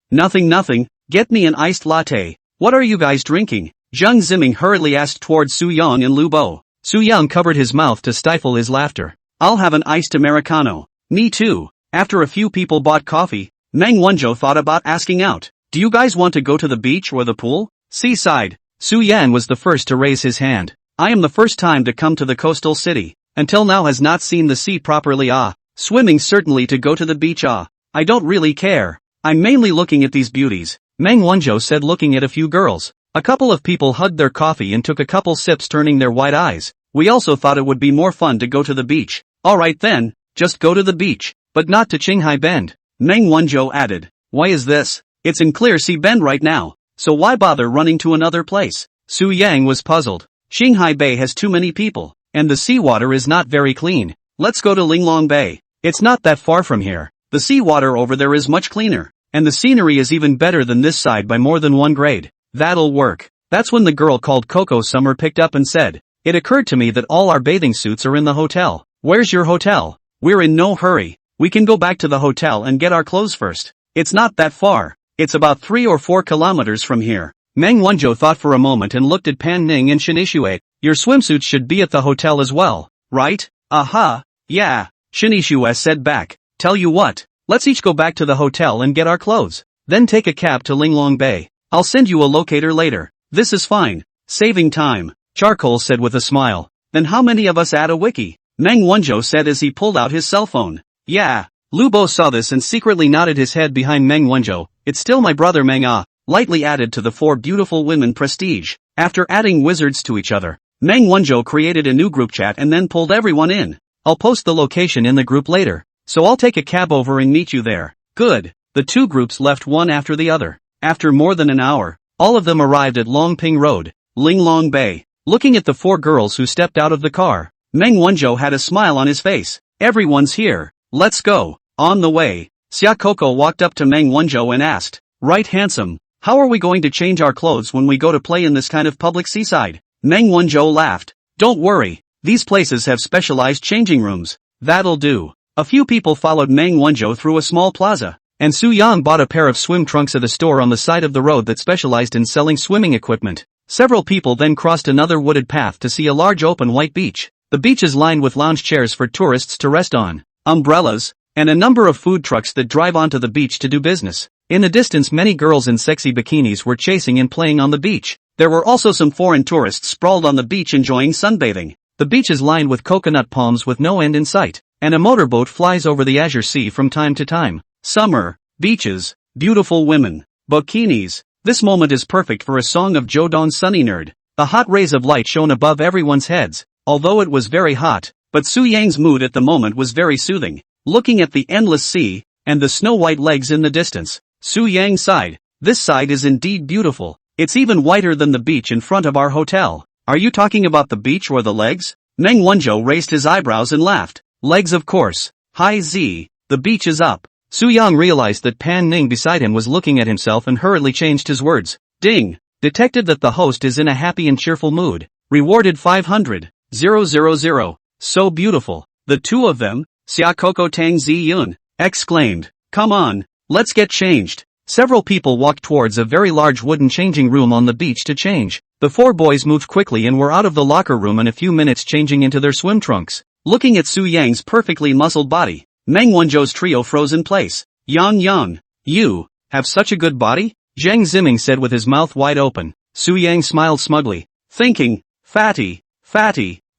Speaker 1: Nothing, get me an iced latte. What are you guys drinking? Zhang Ziming hurriedly asked towards Su Yang and Lu Bo. Su Yang covered his mouth to stifle his laughter. I'll have an iced Americano. Me too. After a few people bought coffee, Meng Wanzhou thought about asking out. Do you guys want to go to the beach or the pool? Seaside. Su Yan was the first to raise his hand. I am the first time to come to the coastal city. Until now has not seen the sea properly Swimming certainly to go to the beach I don't really care. I'm mainly looking at these beauties. Meng Wanzhou said looking at a few girls. A couple of people hugged their coffee and took a couple sips turning their white eyes. We also thought it would be more fun to go to the beach. Alright then, just go to the beach, but not to Qinghai Bend. Meng Wanzhou added. Why is this? It's in Clear Sea Bend right now, so why bother running to another place? Su Yang was puzzled. Qinghai Bay has too many people, and the seawater is not very clean. Let's go to Linglong Bay. It's not that far from here. The seawater over there is much cleaner, and the scenery is even better than this side by more than 1 grade. That'll work. That's when the girl called Coco Summer picked up and said, it occurred to me that all our bathing suits are in the hotel. Where's your hotel? We're in no hurry. We can go back to the hotel and get our clothes first. It's not that far. It's about 3 or 4 kilometers from here. Meng Wanzhou thought for a moment and looked at Pan Ning and Shinishue. Your swimsuits should be at the hotel as well, right? Aha, yeah, Shinishue said back. Tell you what, let's each go back to the hotel and get our clothes. Then take a cab to Linglong Bay. I'll send you a locator later. This is fine. Saving time, Charcoal said with a smile. Then how many of us add a wiki? Meng Wanzhou said as he pulled out his cell phone. Yeah. Lu Bo saw this and secretly nodded his head behind Meng Wanzhou. It's still my brother Meng lightly added to the four beautiful women prestige. After adding wizards to each other, Meng Wanzhou created a new group chat and then pulled everyone in. I'll post the location in the group later, so I'll take a cab over and meet you there. Good. The two groups left one after the other. After more than an hour, all of them arrived at Longping Road, Linglong Bay. Looking at the four girls who stepped out of the car, Meng Wanzhou had a smile on his face. Everyone's here. Let's go. On the way, Xia Coco walked up to Meng Wanzhou and asked, "Right, handsome, how are we going to change our clothes when we go to play in this kind of public seaside?" Meng Wanzhou laughed. "Don't worry, these places have specialized changing rooms. That'll do." A few people followed Meng Wanzhou through a small plaza, and Su Yang bought a pair of swim trunks at a store on the side of the road that specialized in selling swimming equipment. Several people then crossed another wooded path to see a large open white beach. The beach is lined with lounge chairs for tourists to rest on, umbrellas, and a number of food trucks that drive onto the beach to do business. In the distance, many girls in sexy bikinis were chasing and playing on the beach. There were also some foreign tourists sprawled on the beach enjoying sunbathing. The beach is lined with coconut palms with no end in sight, and a motorboat flies over the azure sea from time to time. Summer, beaches, beautiful women, bikinis. This moment is perfect for a song of Jodon's Sunny Nerd. The hot rays of light shone above everyone's heads, although it was very hot, but Su Yang's mood at the moment was very soothing. Looking at the endless sea, and the snow-white legs in the distance, Su Yang sighed. "This side is indeed beautiful. It's even whiter than the beach in front of our hotel." "Are you talking about the beach or the legs?" Meng Wanzhou raised his eyebrows and laughed. "Legs, of course. Hi Z, the beach is up." Su Yang realized that Pan Ning beside him was looking at himself and hurriedly changed his words. Ding! Detected that the host is in a happy and cheerful mood. Rewarded 500,000. So beautiful. The two of them, Xia Coco Tang Zi Yun, exclaimed. "Come on, let's get changed." Several people walked towards a very large wooden changing room on the beach to change. The four boys moved quickly and were out of the locker room in a few minutes, changing into their swim trunks. Looking at Su Yang's perfectly muscled body, Meng Wanzhou's trio froze in place. Yang, you have such a good body?" Zhang Ziming said with his mouth wide open. Su Yang smiled smugly, thinking, Fatty,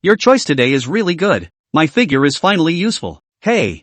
Speaker 1: your choice today is really good. My figure is finally useful. Hey,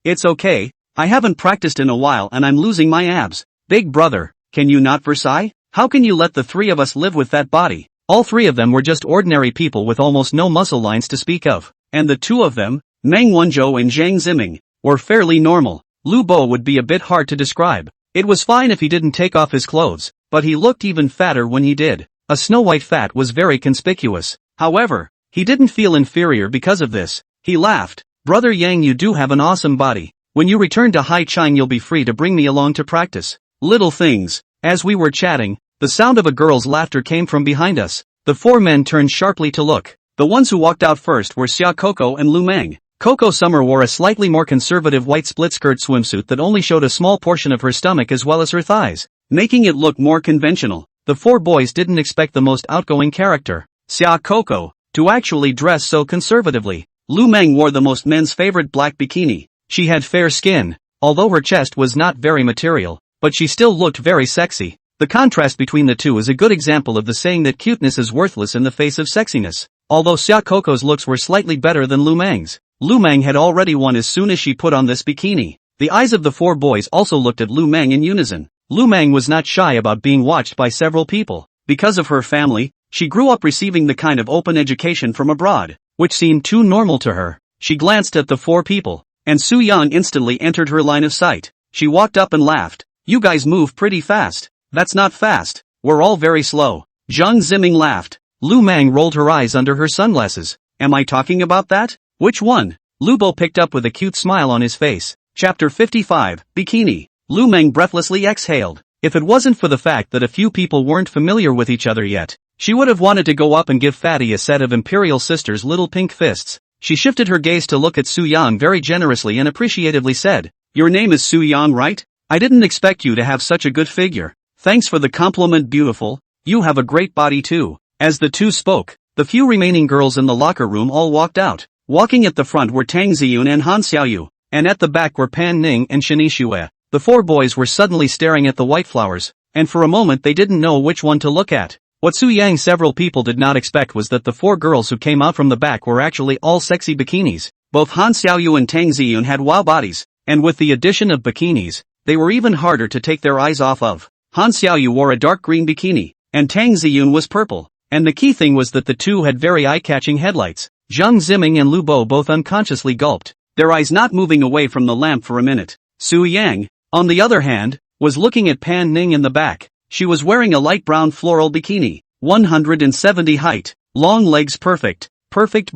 Speaker 1: it's okay, I haven't practiced in a while and I'm losing my abs. Big brother, can you not Versailles? How can you let the three of us live with that body?" All three of them were just ordinary people with almost no muscle lines to speak of, and the two of them, Meng Wanzhou and Zhang Ziming, were fairly normal. Lu Bo would be a bit hard to describe. It was fine if he didn't take off his clothes, but he looked even fatter when he did. A snow-white fat was very conspicuous. However, he didn't feel inferior because of this. He laughed. "Brother Yang, you do have an awesome body. When you return to Haichang you'll be free to bring me along to practice." Little things. As we were chatting, the sound of a girl's laughter came from behind us. The four men turned sharply to look. The ones who walked out first were Xia Coco and Lu Meng. Coco Summer wore a slightly more conservative white split-skirt swimsuit that only showed a small portion of her stomach as well as her thighs, making it look more conventional. The four boys didn't expect the most outgoing character, Xia Coco, to actually dress so conservatively. Lu Meng wore the most men's favorite black bikini. She had fair skin, although her chest was not very material, but she still looked very sexy. The contrast between the two is a good example of the saying that cuteness is worthless in the face of sexiness. Although Xia Coco's looks were slightly better than Lu Meng's, Lu Meng had already won as soon as she put on this bikini. The eyes of the four boys also looked at Lu Meng in unison. Lu Meng was not shy about being watched by several people. Because of her family, she grew up receiving the kind of open education from abroad, which seemed too normal to her. She glanced at the four people, and Su Yang instantly entered her line of sight. She walked up and laughed. "You guys move pretty fast." "That's not fast, we're all very slow." Zhang Ziming laughed. Lu Meng rolled her eyes under her sunglasses. "Am I talking about that? Which one?" Lu Bo picked up with a cute smile on his face. Chapter 55, Bikini. Lu Meng breathlessly exhaled. If it wasn't for the fact that a few people weren't familiar with each other yet, she would have wanted to go up and give Fatty a set of Imperial Sister's little pink fists. She shifted her gaze to look at Su Yang very generously and appreciatively said, "Your name is Su Yang, right? I didn't expect you to have such a good figure. Thanks for the compliment, beautiful. You have a great body too." As the two spoke, the few remaining girls in the locker room all walked out. Walking at the front were Tang Ziyun and Han Xiaoyu, and at the back were Pan Ning and Shen Yixue. The four boys were suddenly staring at the white flowers, and for a moment they didn't know which one to look at. What Su Yang several people did not expect was that the four girls who came out from the back were actually all sexy bikinis. Both Han Xiaoyu and Tang Ziyun had wow bodies, and with the addition of bikinis, they were even harder to take their eyes off of. Han Xiaoyu wore a dark green bikini, and Tang Ziyun was purple. And the key thing was that the two had very eye-catching headlights. Zhang Ziming and Lu Bo both unconsciously gulped, their eyes not moving away from the lamp for a minute. Su Yang, on the other hand, was looking at Pan Ning in the back. She was wearing a light brown floral bikini, 170 height, long legs perfect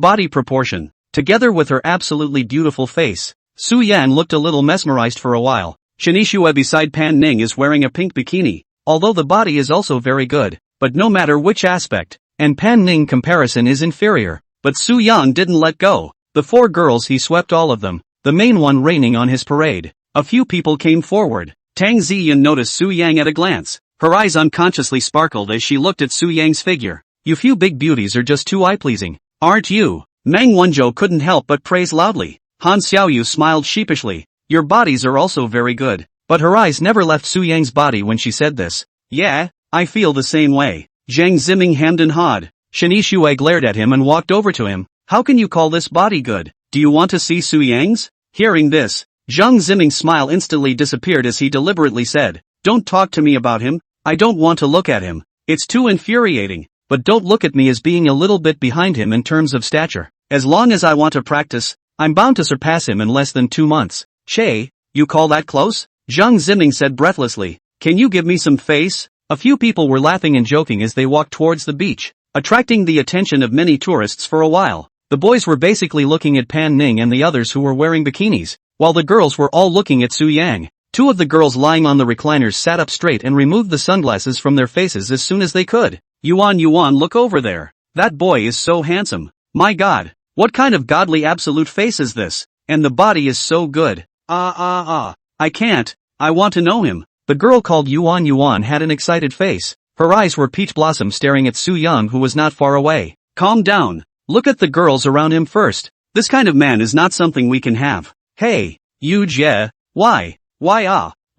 Speaker 1: body proportion, together with her absolutely beautiful face. Su Yan looked a little mesmerized for a while. Shinishue beside Pan Ning is wearing a pink bikini, although the body is also very good, but no matter which aspect, and Pan Ning comparison is inferior. But Su Yang didn't let go. The four girls he swept all of them, the main one reigning on his parade. A few people came forward. Tang Ziyan noticed Su Yang at a glance. Her eyes unconsciously sparkled as she looked at Su Yang's figure. You few big beauties are just too eye-pleasing, aren't you? Meng Wanzhou couldn't help but praise loudly. Han Xiaoyu smiled sheepishly. Your bodies are also very good. But her eyes never left Su Yang's body when she said this. Yeah, I feel the same way. Zhang Ziming hemmed and hawed. Shinishue glared at him and walked over to him. How can you call this body good? Do you want to see Su Yang's? Hearing this, Zhang Ziming's smile instantly disappeared as he deliberately said, Don't talk to me about him, I don't want to look at him. It's too infuriating. But don't look at me as being a little bit behind him in terms of stature. As long as I want to practice, I'm bound to surpass him in less than 2 months. Che, you call that close? Zhang Ziming said breathlessly. Can you give me some face? A few people were laughing and joking as they walked towards the beach, attracting the attention of many tourists for a while. The boys were basically looking at Pan Ning and the others who were wearing bikinis, while the girls were all looking at Su Yang. Two of the girls lying on the recliners sat up straight and removed the sunglasses from their faces as soon as they could. Yuan, look over there. That boy is so handsome. My god, what kind of godly absolute face is this? And the body is so good. I can't, I want to know him. The girl called Yuan had an excited face. Her eyes were peach blossom staring at Su Yang who was not far away. Calm down. Look at the girls around him first. This kind of man is not something we can have. Hey, you Jie, why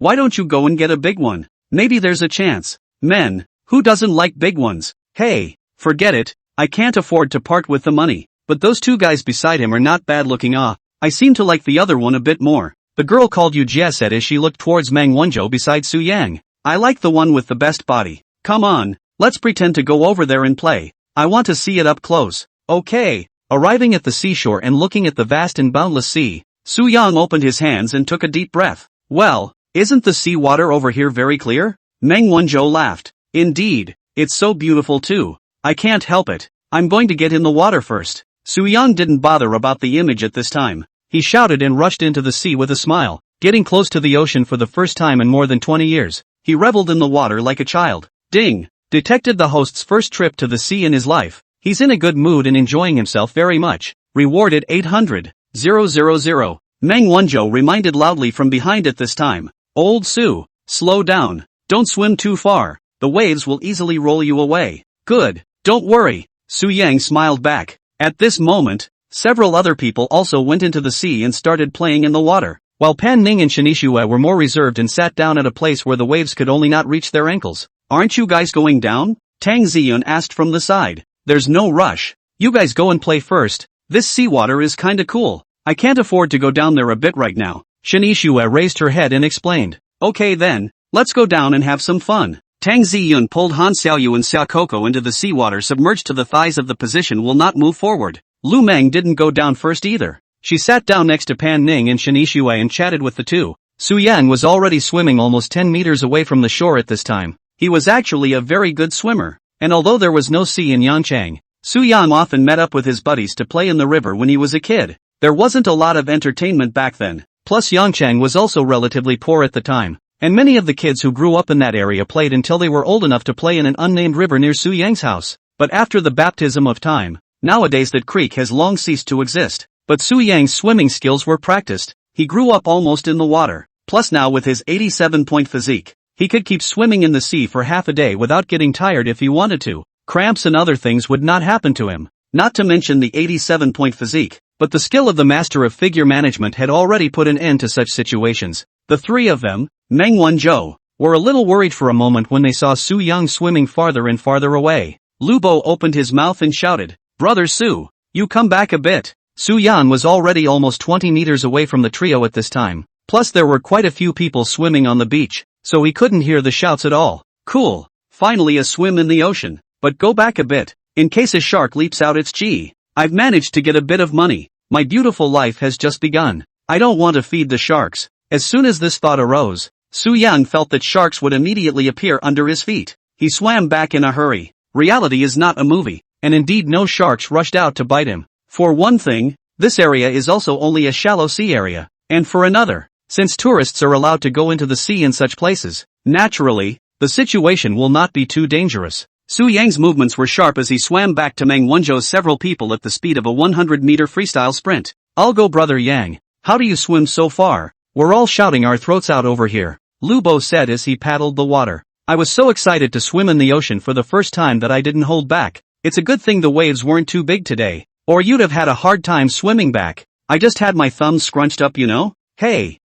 Speaker 1: don't you go and get a big one? Maybe there's a chance. Men, who doesn't like big ones? Hey, forget it, I can't afford to part with the money. But those two guys beside him are not bad looking. I seem to like the other one a bit more. The girl called Jie said as she looked towards Meng Wanzhou beside Su Yang. I like the one with the best body. Come on, let's pretend to go over there and play. I want to see it up close. Okay. Arriving at the seashore and looking at the vast and boundless sea, Su Yang opened his hands and took a deep breath. Well, isn't the sea water over here very clear? Meng Wanzhou laughed. Indeed, it's so beautiful too. I can't help it. I'm going to get in the water first. Su Yang didn't bother about the image at this time. He shouted and rushed into the sea with a smile, getting close to the ocean for the first time in more than 20 years. He reveled in the water like a child. Ding! Detected the host's first trip to the sea in his life. He's in a good mood and enjoying himself very much. Rewarded 800,000. Meng Wanzhou reminded loudly from behind at this time. Old Su, slow down. Don't swim too far. The waves will easily roll you away. Good, don't worry. Su Yang smiled back. At this moment, several other people also went into the sea and started playing in the water, while Pan Ning and Shinishue were more reserved and sat down at a place where the waves could only not reach their ankles. Aren't you guys going down? Tang Ziyun asked from the side. There's no rush. You guys go and play first. This seawater is kinda cool. I can't afford to go down there a bit right now. Shinishue raised her head and explained. Okay then, let's go down and have some fun. Tang Ziyun pulled Han Xiaoyu and Xia Coco into the seawater submerged to the thighs of the position will not move forward. Lu Meng didn't go down first either. She sat down next to Pan Ning and Shinishue and chatted with the two. Su Yan was already swimming almost 10 meters away from the shore at this time. He was actually a very good swimmer, and although there was no sea in Yanchang, Su Yang often met up with his buddies to play in the river when he was a kid. There wasn't a lot of entertainment back then, plus Yanchang was also relatively poor at the time, and many of the kids who grew up in that area played until they were old enough to play in an unnamed river near Su Yang's house. But after the baptism of time, nowadays that creek has long ceased to exist. But Su Yang's swimming skills were practiced. He grew up almost in the water, plus now with his 87-point physique, he could keep swimming in the sea for half a day without getting tired if he wanted to. Cramps and other things would not happen to him. Not to mention the 87-point physique, but the skill of the master of figure management had already put an end to such situations. The three of them, Meng Wanzhou, were a little worried for a moment when they saw Su Yang swimming farther and farther away. Lu Bo opened his mouth and shouted, Brother Su, you come back a bit. Su Yan was already almost 20 meters away from the trio at this time. Plus there were quite a few people swimming on the beach. so he couldn't hear the shouts at all. Cool. Finally a swim in the ocean. But go back a bit. In case a shark leaps out its G. I've managed to get a bit of money. My beautiful life has just begun. I don't want to feed the sharks. As soon as this thought arose, Su Yang felt that sharks would immediately appear under his feet. He swam back in a hurry. Reality is not a movie, and indeed no sharks rushed out to bite him. For one thing, this area is also only a shallow sea area, and for another, since tourists are allowed to go into the sea in such places, naturally, the situation will not be too dangerous. Su Yang's movements were sharp as he swam back to Meng Wanzhou's several people at the speed of a 100-meter freestyle sprint. I'll go brother Yang. How do you swim so far? We're all shouting our throats out over here, Lu Bo said as he paddled the water. I was so excited to swim in the ocean for the first time that I didn't hold back. It's a good thing the waves weren't too big today, or you'd have had a hard time swimming back. I just had my thumbs scrunched up, you know? Hey,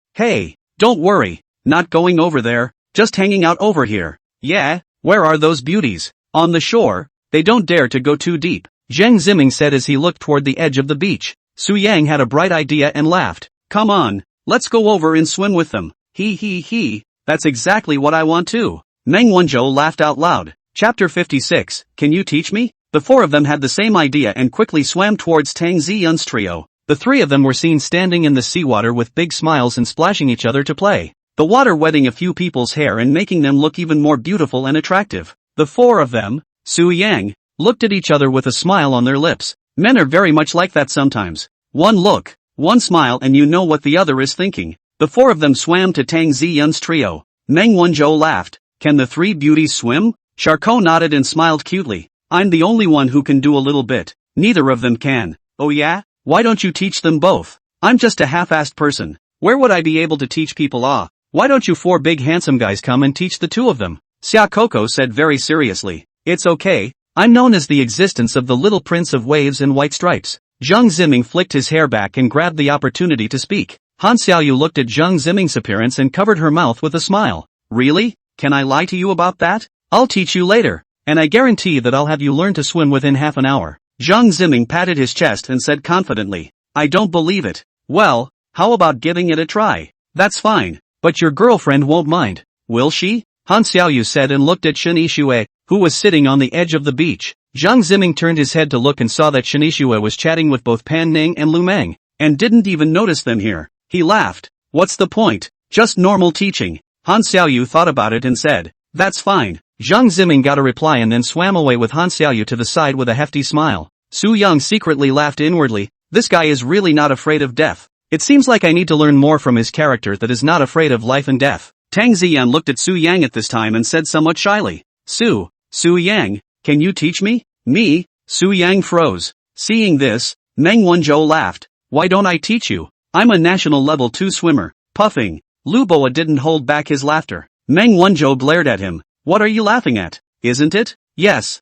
Speaker 1: don't worry, not going over there, just hanging out over here. Yeah, where are those beauties? On the shore, they don't dare to go too deep, Zheng Ziming said as he looked toward the edge of the beach. Su Yang had a bright idea and laughed. Come on, let's go over and swim with them. He, that's exactly what I want too. Meng Wanzhou laughed out loud. Chapter 56, Can you teach me? The four of them had the same idea and quickly swam towards Tang Ziyun's trio. The three of them were seen standing in the seawater with big smiles and splashing each other to play. The water wetting a few people's hair and making them look even more beautiful and attractive. The four of them, Su Yang, looked at each other with a smile on their lips. Men are very much like that sometimes. One look, one smile and you know what the other is thinking. The four of them swam to Tang Ziyun's trio. Meng Wanzhou laughed. Can the three beauties swim? Charcot nodded and smiled cutely. I'm the only one who can do a little bit. Neither of them can. Oh yeah? Why don't you teach them both? I'm just a half-assed person. Where would I be able to teach people? Why don't you four big handsome guys come and teach the two of them? Xia Coco said very seriously. It's okay. I'm known as the existence of the little prince of waves and white stripes. Zheng Ziming flicked his hair back and grabbed the opportunity to speak. Han Xiaoyu looked at Zheng Ziming's appearance and covered her mouth with a smile. Really? Can I lie to you about that? I'll teach you later. And I guarantee that I'll have you learn to swim within half an hour. Zheng Ziming patted his chest and said confidently. I don't believe it. Well, how about giving it a try? That's fine. But your girlfriend won't mind, will she? Han Xiaoyu said and looked at Shen Yixue, who was sitting on the edge of the beach. Zheng Ziming turned his head to look and saw that Shen Yixue was chatting with both Pan Ning and Lu Meng, and didn't even notice them here. He laughed. What's the point? Just normal teaching. Han Xiaoyu thought about it and said, that's fine. Zheng Ziming got a reply and then swam away with Han Xiaoyu to the side with a hefty smile. Su Yang secretly laughed inwardly. This guy is really not afraid of death. It seems like I need to learn more from his character that is not afraid of life and death. Tang Ziyan looked at Su Yang at this time and said somewhat shyly, Su Yang, can you teach me? Me? Su Yang froze. Seeing this, Meng Wanzhou laughed. Why don't I teach you? I'm a national level 2 swimmer. Puffing. Lu Boa didn't hold back his laughter. Meng Wanzhou glared at him. What are you laughing at? Isn't it? Yes,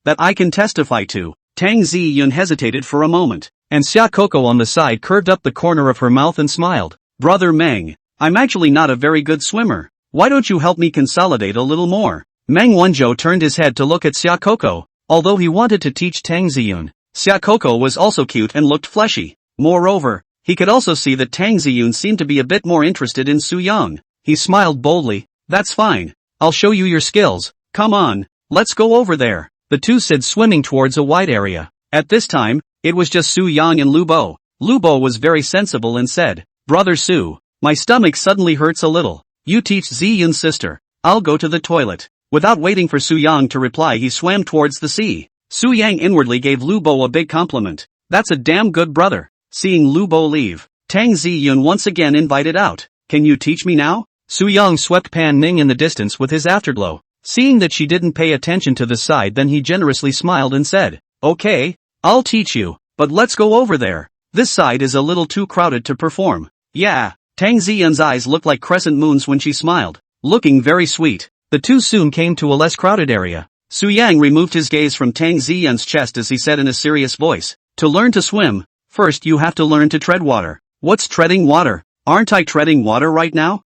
Speaker 1: that I can testify to. Tang Ziyun hesitated for a moment, and Xia Coco on the side curved up the corner of her mouth and smiled. Brother Meng, I'm actually not a very good swimmer. Why don't you help me consolidate a little more? Meng Wanzhou turned his head to look at Xia Coco. Although he wanted to teach Tang Ziyun, Xia Coco was also cute and looked fleshy. Moreover, he could also see that Tang Ziyun seemed to be a bit more interested in Su Yang. He smiled boldly. That's fine. I'll show you your skills. Come on, let's go over there. The two said swimming towards a wide area. At this time, it was just Su Yang and Lu Bo. Lu Bo was very sensible and said, Brother Su, my stomach suddenly hurts a little. You teach Ziyun's sister. I'll go to the toilet. Without waiting for Su Yang to reply, he swam towards the sea. Su Yang inwardly gave Lu Bo a big compliment. That's a damn good brother. Seeing Lu Bo leave, Tang Ziyun once again invited out. Can you teach me now? Su Yang swept Pan Ning in the distance with his afterglow. Seeing that she didn't pay attention to the side, then he generously smiled and said, Okay, I'll teach you, but let's go over there. This side is a little too crowded to perform. Yeah, Tang Ziyun's eyes looked like crescent moons when she smiled, looking very sweet. The two soon came to a less crowded area. Su Yang removed his gaze from Tang Ziyun's chest as he said in a serious voice, To learn to swim, first you have to learn to tread water. What's treading water? Aren't I treading water right now?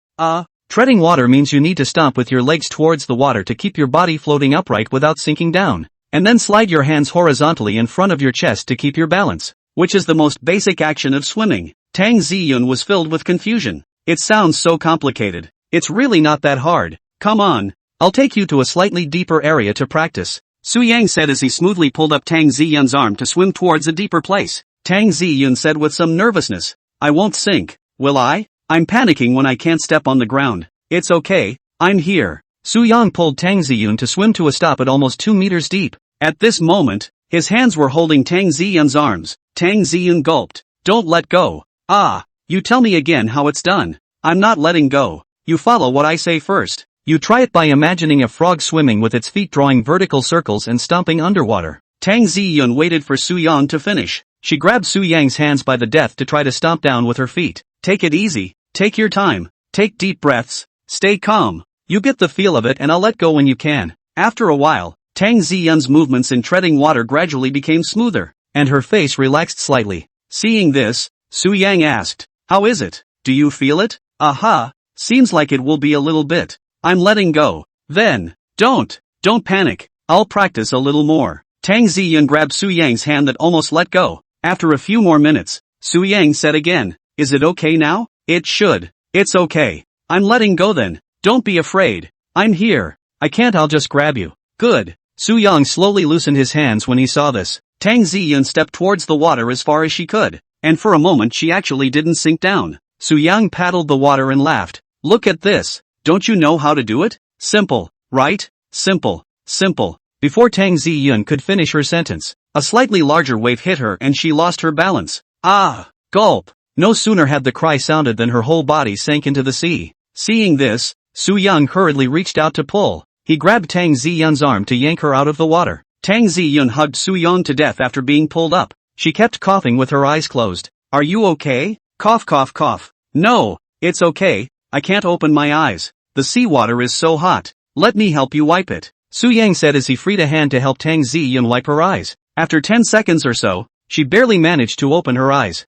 Speaker 1: Treading water means you need to stomp with your legs towards the water to keep your body floating upright without sinking down, and then slide your hands horizontally in front of your chest to keep your balance, which is the most basic action of swimming. Tang Ziyun was filled with confusion. It sounds so complicated. It's really not that hard. Come on. I'll take you to a slightly deeper area to practice, Su Yang said as he smoothly pulled up Tang Ziyun's arm to swim towards a deeper place. Tang Ziyun said with some nervousness, I won't sink, will I? I'm panicking when I can't step on the ground. It's okay, I'm here. Su Yang pulled Tang Ziyun to swim to a stop at almost 2 meters deep. At this moment, his hands were holding Tang Ziyun's arms. Tang Ziyun gulped. Don't let go. Ah, you tell me again how it's done. I'm not letting go. You follow what I say first. You try it by imagining a frog swimming with its feet drawing vertical circles and stomping underwater. Tang Ziyun waited for Su Yang to finish. She grabbed Su Yang's hands by the depth to try to stomp down with her feet. Take it easy. Take your time. Take deep breaths. Stay calm. You get the feel of it and I'll let go when you can. After a while, Tang Ziyun's movements in treading water gradually became smoother, and her face relaxed slightly. Seeing this, Su Yang asked, how is it? Do you feel it? Aha, seems like it will be a little bit. I'm letting go. Then, don't panic. I'll practice a little more. Tang Ziyun grabbed Su Yang's hand that almost let go. After a few more minutes, Su Yang said again, is it okay now? It should. It's okay. I'm letting go then. Don't be afraid. I'm here. I can't, I'll just grab you. Good. Su Yang slowly loosened his hands when he saw this. Tang Ziyun stepped towards the water as far as she could, and for a moment she actually didn't sink down. Su Yang paddled the water and laughed. Look at this. Don't you know how to do it? Simple, right? Simple, simple. Before Tang Ziyun could finish her sentence, a slightly larger wave hit her and she lost her balance. Ah! Gulp! No sooner had the cry sounded than her whole body sank into the sea. Seeing this, Su Yang hurriedly reached out to pull. He grabbed Tang Ziyun's arm to yank her out of the water. Tang Ziyun hugged Su Yang to death after being pulled up. She kept coughing with her eyes closed. Are you okay? Cough cough cough. No, it's okay, I can't open my eyes. The seawater is so hot. Let me help you wipe it. Su Yang said as he freed a hand to help Tang Ziyun wipe her eyes. After 10 seconds or so, she barely managed to open her eyes.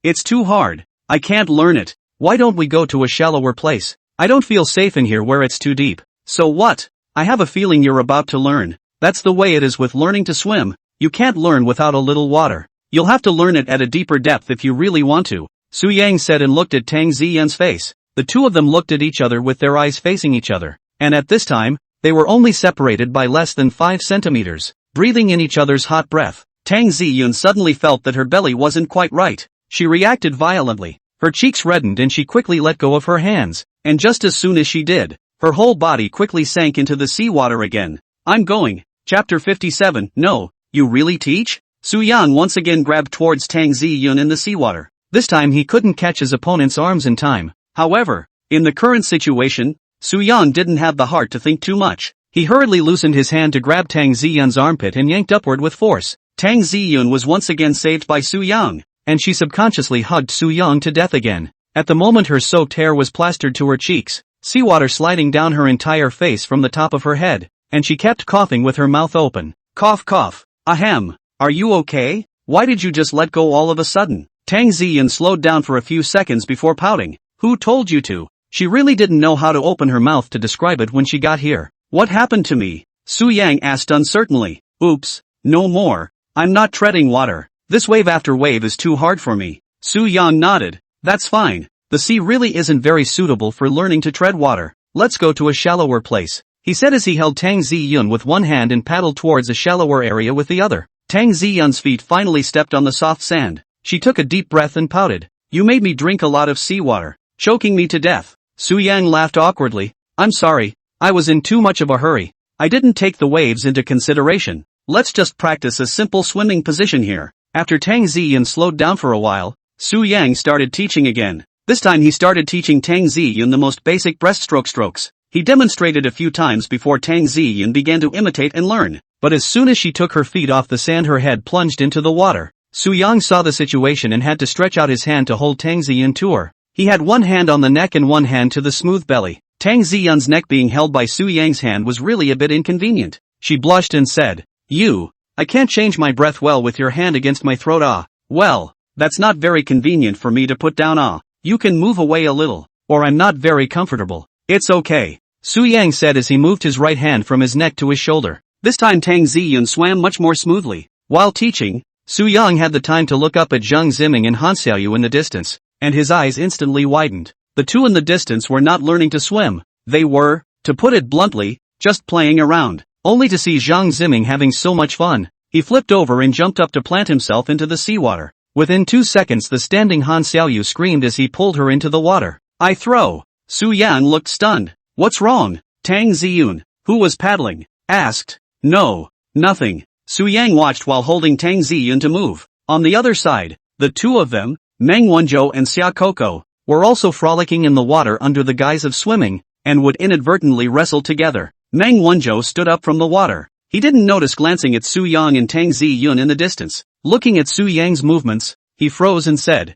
Speaker 1: It's too hard. I can't learn it. Why don't we go to a shallower place? I don't feel safe in here where it's too deep. So what? I have a feeling you're about to learn. That's the way it is with learning to swim. You can't learn without a little water. You'll have to learn it at a deeper depth if you really want to. Su Yang said and looked at Tang Ziyun's face. The two of them looked at each other with their eyes facing each other. And at this time, they were only separated by less than 5 centimeters. Breathing in each other's hot breath, Tang Ziyun suddenly felt that her belly wasn't quite right. She reacted violently. Her cheeks reddened and she quickly let go of her hands. And just as soon as she did, her whole body quickly sank into the seawater again. I'm going. Chapter 57. No, you really teach? Su Yang once again grabbed towards Tang Ziyun in the seawater. This time he couldn't catch his opponent's arms in time. However, in the current situation, Su Yang didn't have the heart to think too much. He hurriedly loosened his hand to grab Tang Ziyun's armpit and yanked upward with force. Tang Ziyun was once again saved by Su Yang, and she subconsciously hugged Su Yang to death again. At the moment her soaked hair was plastered to her cheeks, seawater sliding down her entire face from the top of her head, and she kept coughing with her mouth open. Cough cough. Ahem. Are you okay? Why did you just let go all of a sudden? Tang Ziyun slowed down for a few seconds before pouting. Who told you to? She really didn't know how to open her mouth to describe it when she got here. What happened to me? Su Yang asked uncertainly. Oops, no more. I'm not treading water. This wave after wave is too hard for me. Su Yang nodded. That's fine. The sea really isn't very suitable for learning to tread water. Let's go to a shallower place, he said as he held Tang Ziyun with one hand and paddled towards a shallower area with the other. Tang Ziyun's feet finally stepped on the soft sand. She took a deep breath and pouted. You made me drink a lot of seawater, choking me to death. Su Yang laughed awkwardly. I'm sorry, I was in too much of a hurry. I didn't take the waves into consideration. Let's just practice a simple swimming position here. After Tang Ziyun slowed down for a while, Su Yang started teaching again. This time he started teaching Tang Ziyun the most basic breaststroke strokes. He demonstrated a few times before Tang Ziyun began to imitate and learn. But as soon as she took her feet off the sand her head plunged into the water. Su Yang saw the situation and had to stretch out his hand to hold Tang Ziyun to her. He had one hand on the neck and one hand to the smooth belly. Tang Ziyun's neck being held by Su Yang's hand was really a bit inconvenient. She blushed and said, I can't change my breath well with your hand against my throat. Well, that's not very convenient for me to put down. You can move away a little, or I'm not very comfortable. It's okay, Su Yang said as he moved his right hand from his neck to his shoulder. This time Tang Ziyun swam much more smoothly. While teaching, Su Yang had the time to look up at Zheng Ziming and Han Xiaoyu in the distance, and his eyes instantly widened. The The two in the distance were not learning to swim. They were, to put it bluntly, just playing around. Only to see Zhang Ziming having so much fun. He flipped over and jumped up to plant himself into the seawater. Within 2 seconds the standing Han Xiaoyu screamed as he pulled her into the water. I throw. Su Yang looked stunned. What's wrong? Tang Ziyun, who was paddling, asked. No, nothing. Su Yang watched while holding Tang Ziyun to move. On the other side, the two of them, Meng Wanzhou and Xia Coco, were also frolicking in the water under the guise of swimming, and would inadvertently wrestle together. Meng Wanzhou stood up from the water. He didn't notice glancing at Su Yang and Tang Ziyun in the distance. Looking at Su Yang's movements, he froze and said,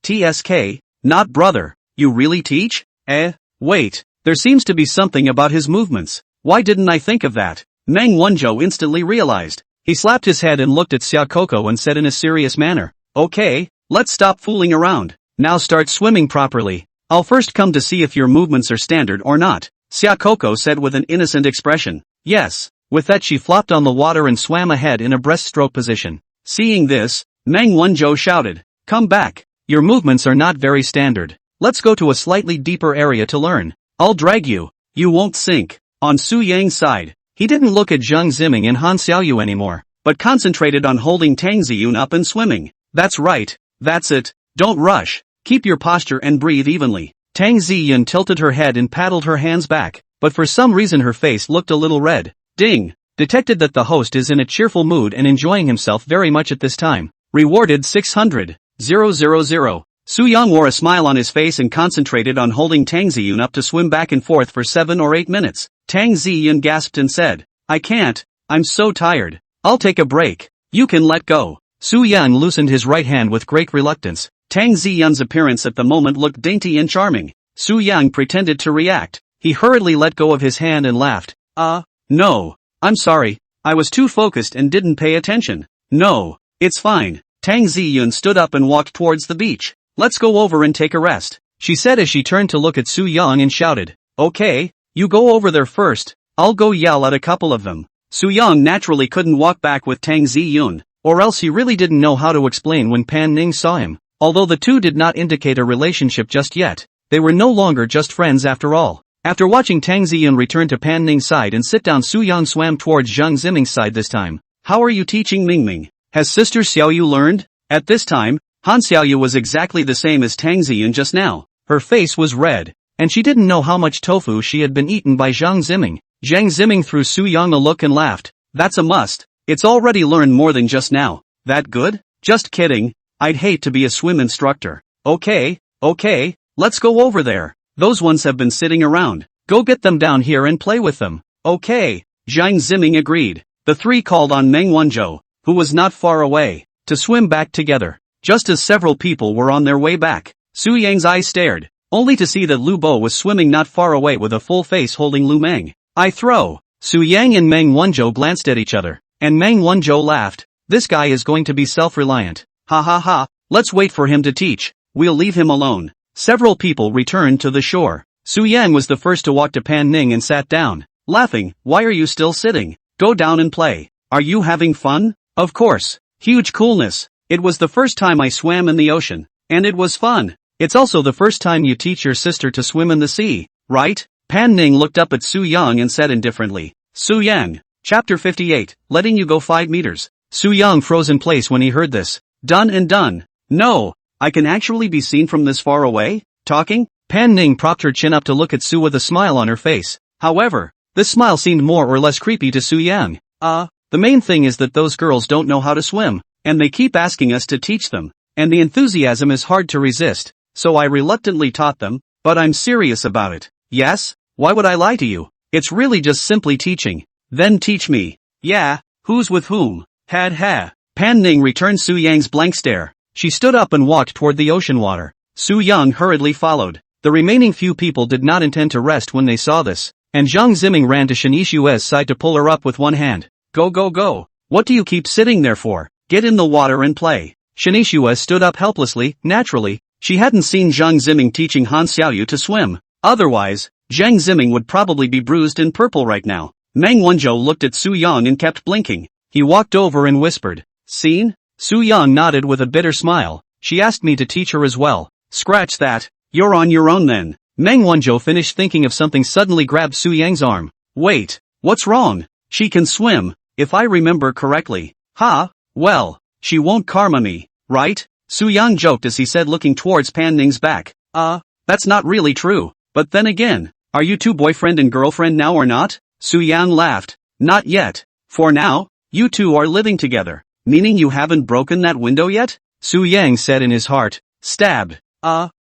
Speaker 1: TSK, not brother, you really teach? Wait, there seems to be something about his movements. Why didn't I think of that? Meng Wanzhou instantly realized. He slapped his head and looked at Xia Coco and said in a serious manner, okay, let's stop fooling around. Now start swimming properly. I'll first come to see if your movements are standard or not. Xia Coco said with an innocent expression. Yes. With that she flopped on the water and swam ahead in a breaststroke position. Seeing this, Meng Wanzhou shouted, come back. Your movements are not very standard. Let's go to a slightly deeper area to learn. I'll drag you. You won't sink. On Su Yang's side, he didn't look at Zhang Ziming and Han Xiaoyu anymore, but concentrated on holding Tang Ziyun up and swimming. That's right. That's it. Don't rush. Keep your posture and breathe evenly. Tang Ziyun tilted her head and paddled her hands back, but for some reason her face looked a little red. Ding! Detected that the host is in a cheerful mood and enjoying himself very much at this time. Rewarded 600. 000. Su Yang wore a smile on his face and concentrated on holding Tang Ziyun up to swim back and forth for 7 or 8 minutes. Tang Ziyun gasped and said, I can't, I'm so tired. I'll take a break. You can let go. Su Yang loosened his right hand with great reluctance. Tang Ziyun's appearance at the moment looked dainty and charming. Su Yang pretended to react. He hurriedly let go of his hand and laughed. No. I'm sorry. I was too focused and didn't pay attention. No. It's fine. Tang Ziyun stood up and walked towards the beach. Let's go over and take a rest, she said as she turned to look at Su Yang and shouted. Okay, you go over there first. I'll go yell at a couple of them. Su Yang naturally couldn't walk back with Tang Ziyun, or else he really didn't know how to explain when Pan Ning saw him. Although the two did not indicate a relationship just yet, they were no longer just friends after all. After watching Tang Ziyun return to Pan Ning's side and sit down, Su Yang swam towards Zhang Ziming's side this time. How are you teaching Mingming? Has Sister Xiaoyu learned? At this time, Han Xiaoyu was exactly the same as Tang Ziyun just now. Her face was red, and she didn't know how much tofu she had been eaten by Zhang Ziming. Zhang Ziming threw Su Yang a look and laughed. That's a must. It's already learned more than just now. That good? Just kidding. I'd hate to be a swim instructor. Okay, let's go over there. Those ones have been sitting around. Go get them down here and play with them. Okay, Zhang Ziming agreed. The three called on Meng Wanzhou, who was not far away, to swim back together. Just as several people were on their way back, Su Yang's eyes stared, only to see that Lu Bo was swimming not far away with a full face holding Lu Meng. I throw. Su Yang and Meng Wanzhou glanced at each other, and Meng Wanzhou laughed. This guy is going to be self-reliant. Ha, let's wait for him to teach. We'll leave him alone. Several people returned to the shore. Su Yang was the first to walk to Pan Ning and sat down, laughing. Why are you still sitting? Go down and play. Are you having fun? Of course. Huge coolness. It was the first time I swam in the ocean, and it was fun. It's also the first time you teach your sister to swim in the sea, right? Pan Ning looked up at Su Yang and said indifferently. Su Yang. Chapter 58, letting you go 5 meters. Su Yang froze in place when he heard this. Done and done. No. I can actually be seen from this far away? Talking? Pan Ning propped her chin up to look at Su with a smile on her face. However, this smile seemed more or less creepy to Su Yang. The main thing is that those girls don't know how to swim, and they keep asking us to teach them, and the enthusiasm is hard to resist, so I reluctantly taught them, but I'm serious about it. Yes? Why would I lie to you? It's really just simply teaching. Then teach me. Yeah, who's with whom? Ha. Pan Ning returned Su Yang's blank stare. She stood up and walked toward the ocean water. Su Yang hurriedly followed. The remaining few people did not intend to rest when they saw this, and Zhang Ziming ran to Shanishue's side to pull her up with one hand. Go. What do you keep sitting there for? Get in the water and play. Shanishue stood up helplessly. Naturally, she hadn't seen Zhang Ziming teaching Han Xiaoyu to swim. Otherwise, Zhang Ziming would probably be bruised and purple right now. Meng Wanzhou looked at Su Yang and kept blinking. He walked over and whispered, Seen? Su Yang nodded with a bitter smile. She asked me to teach her as well. Scratch that. You're on your own then. Meng Wanzhou finished thinking of something suddenly grabbed Su Yang's arm. Wait. What's wrong? She can swim, if I remember correctly. Ha? Well, she won't karma me, right? Su Yang joked as he said looking towards Pan Ning's back. That's not really true. But then again, are you two boyfriend and girlfriend now or not? Su Yang laughed. Not yet. For now, you two are living together. Meaning you haven't broken that window yet? Su Yang said in his heart. Stabbed.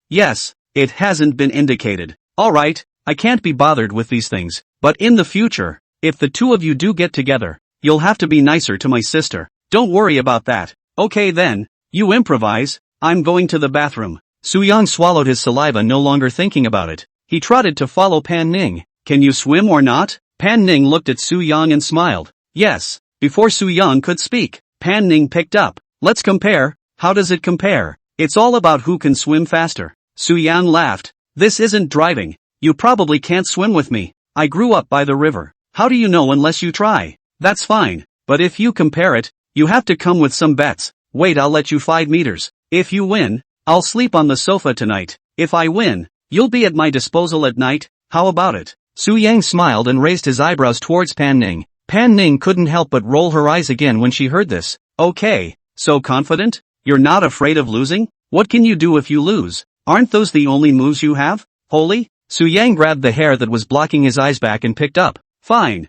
Speaker 1: Yes, it hasn't been indicated. Alright, I can't be bothered with these things. But in the future, if the two of you do get together, you'll have to be nicer to my sister. Don't worry about that. Okay then, you improvise. I'm going to the bathroom. Su Yang swallowed his saliva, no longer thinking about it. He trotted to follow Pan Ning. Can you swim or not? Pan Ning looked at Su Yang and smiled. Yes. Before Su Yang could speak, Pan Ning picked up. Let's compare. How does it compare? It's all about who can swim faster. Su Yang laughed. This isn't driving. You probably can't swim with me. I grew up by the river. How do you know unless you try? That's fine. But if you compare it, you have to come with some bets. Wait, I'll let you 5 meters. If you win, I'll sleep on the sofa tonight. If I win, you'll be at my disposal at night. How about it? Su Yang smiled and raised his eyebrows towards Pan Ning. Pan Ning couldn't help but roll her eyes again when she heard this. Okay, so confident? You're not afraid of losing? What can you do if you lose? Aren't those the only moves you have? Holy? Su Yang grabbed the hair that was blocking his eyes back and picked up. Fine.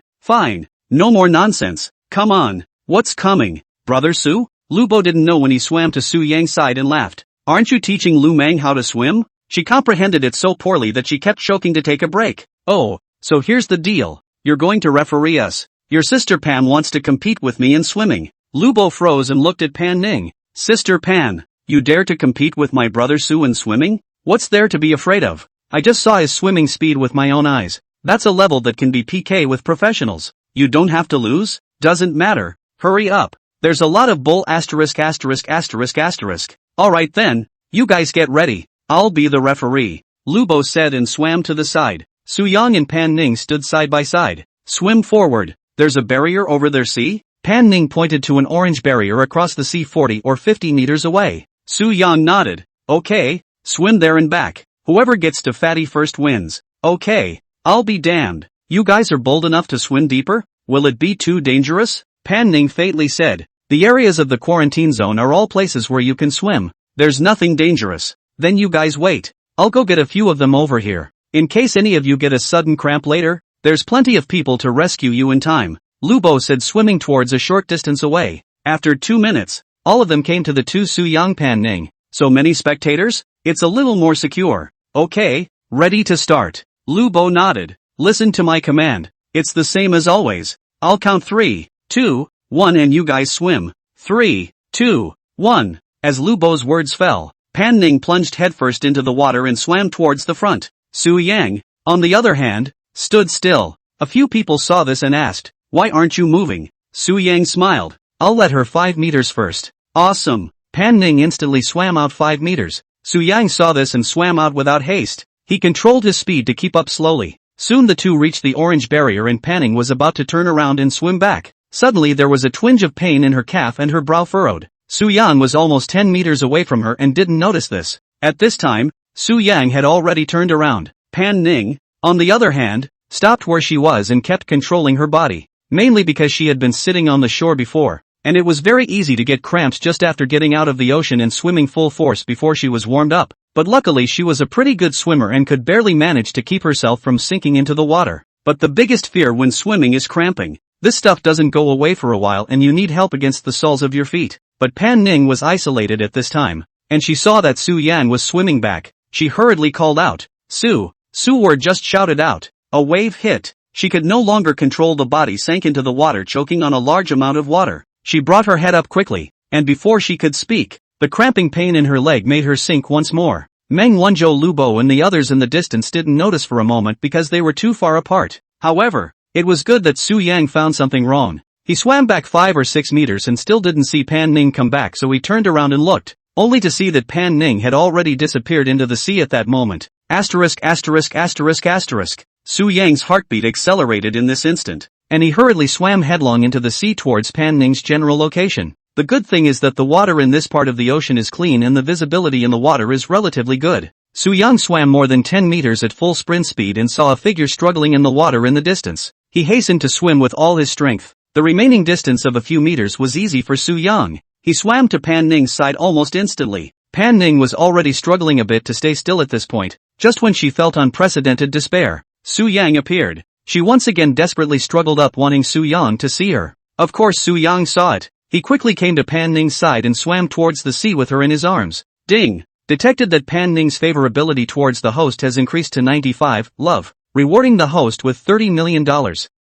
Speaker 1: No more nonsense. Come on. What's coming? Brother Su? Lu Bo didn't know when he swam to Su Yang's side and laughed. Aren't you teaching Lu Meng how to swim? She comprehended it so poorly that she kept choking to take a break. Oh, so here's the deal. You're going to referee us. Your sister Pan wants to compete with me in swimming. Lu Bo froze and looked at Pan Ning. Sister Pan, you dare to compete with my brother Su in swimming? What's there to be afraid of? I just saw his swimming speed with my own eyes. That's a level that can be PK with professionals. You don't have to lose? Doesn't matter. Hurry up. There's a lot of bull ********. Alright then, you guys get ready. I'll be the referee. Lu Bo said and swam to the side. Su Yang and Pan Ning stood side by side. Swim forward. There's a barrier over there, see? Pan Ning pointed to an orange barrier across the sea 40 or 50 meters away. Su Yang nodded. Okay, swim there and back. Whoever gets to Fatty first wins. Okay, I'll be damned. You guys are bold enough to swim deeper? Will it be too dangerous? Pan Ning faintly said. The areas of the quarantine zone are all places where you can swim. There's nothing dangerous. Then you guys wait. I'll go get a few of them over here. In case any of you get a sudden cramp later, there's plenty of people to rescue you in time. Lu Bo said, swimming towards a short distance away. After 2 minutes, all of them came to the two Su Yang Pan Ning. So many spectators? It's a little more secure. Okay, ready to start. Lu Bo nodded. Listen to my command. It's the same as always. I'll count 3, 2, 1 and you guys swim. 3, 2, 1. As Lu Bo's words fell, Pan Ning plunged headfirst into the water and swam towards the front. Su Yang, on the other hand, stood still. A few people saw this and asked, why aren't you moving? Su Yang smiled. I'll let her 5 meters first. Awesome. Pan Ning instantly swam out 5 meters. Su Yang saw this and swam out without haste. He controlled his speed to keep up slowly. Soon the two reached the orange barrier and Pan Ning was about to turn around and swim back. Suddenly there was a twinge of pain in her calf and her brow furrowed. Su Yang was almost 10 meters away from her and didn't notice this. At this time, Su Yang had already turned around. Pan Ning, on the other hand, stopped where she was and kept controlling her body. Mainly because she had been sitting on the shore before, and it was very easy to get cramps just after getting out of the ocean and swimming full force before she was warmed up. But luckily she was a pretty good swimmer and could barely manage to keep herself from sinking into the water. But the biggest fear when swimming is cramping. This stuff doesn't go away for a while and you need help against the soles of your feet. But Pan Ning was isolated at this time, and she saw that Su Yan was swimming back. She hurriedly called out, Su! Su word just shouted out. A wave hit. She could no longer control the body, sank into the water, choking on a large amount of water. She brought her head up quickly, and before she could speak, the cramping pain in her leg made her sink once more. Meng Wanzhou, Lu Bo and the others in the distance didn't notice for a moment because they were too far apart. However, it was good that Su Yang found something wrong. He swam back 5 or 6 meters and still didn't see Pan Ning come back, so he turned around and looked, only to see that Pan Ning had already disappeared into the sea at that moment. Su Yang's heartbeat accelerated in this instant, and he hurriedly swam headlong into the sea towards Pan Ning's general location. The good thing is that the water in this part of the ocean is clean and the visibility in the water is relatively good. Soo-young swam more than 10 meters at full sprint speed and saw a figure struggling in the water in the distance. He hastened to swim with all his strength. The remaining distance of a few meters was easy for Soo-young. He swam to Pan Ning's side almost instantly. Pan Ning was already struggling a bit to stay still at this point. Just when she felt unprecedented despair, Soo-young appeared. She once again desperately struggled up, wanting Soo-young to see her. Of course Soo-young saw it. He quickly came to Pan Ning's side and swam towards the sea with her in his arms. Ding! Detected that Pan Ning's favorability towards the host has increased to 95, love, rewarding the host with $30 million,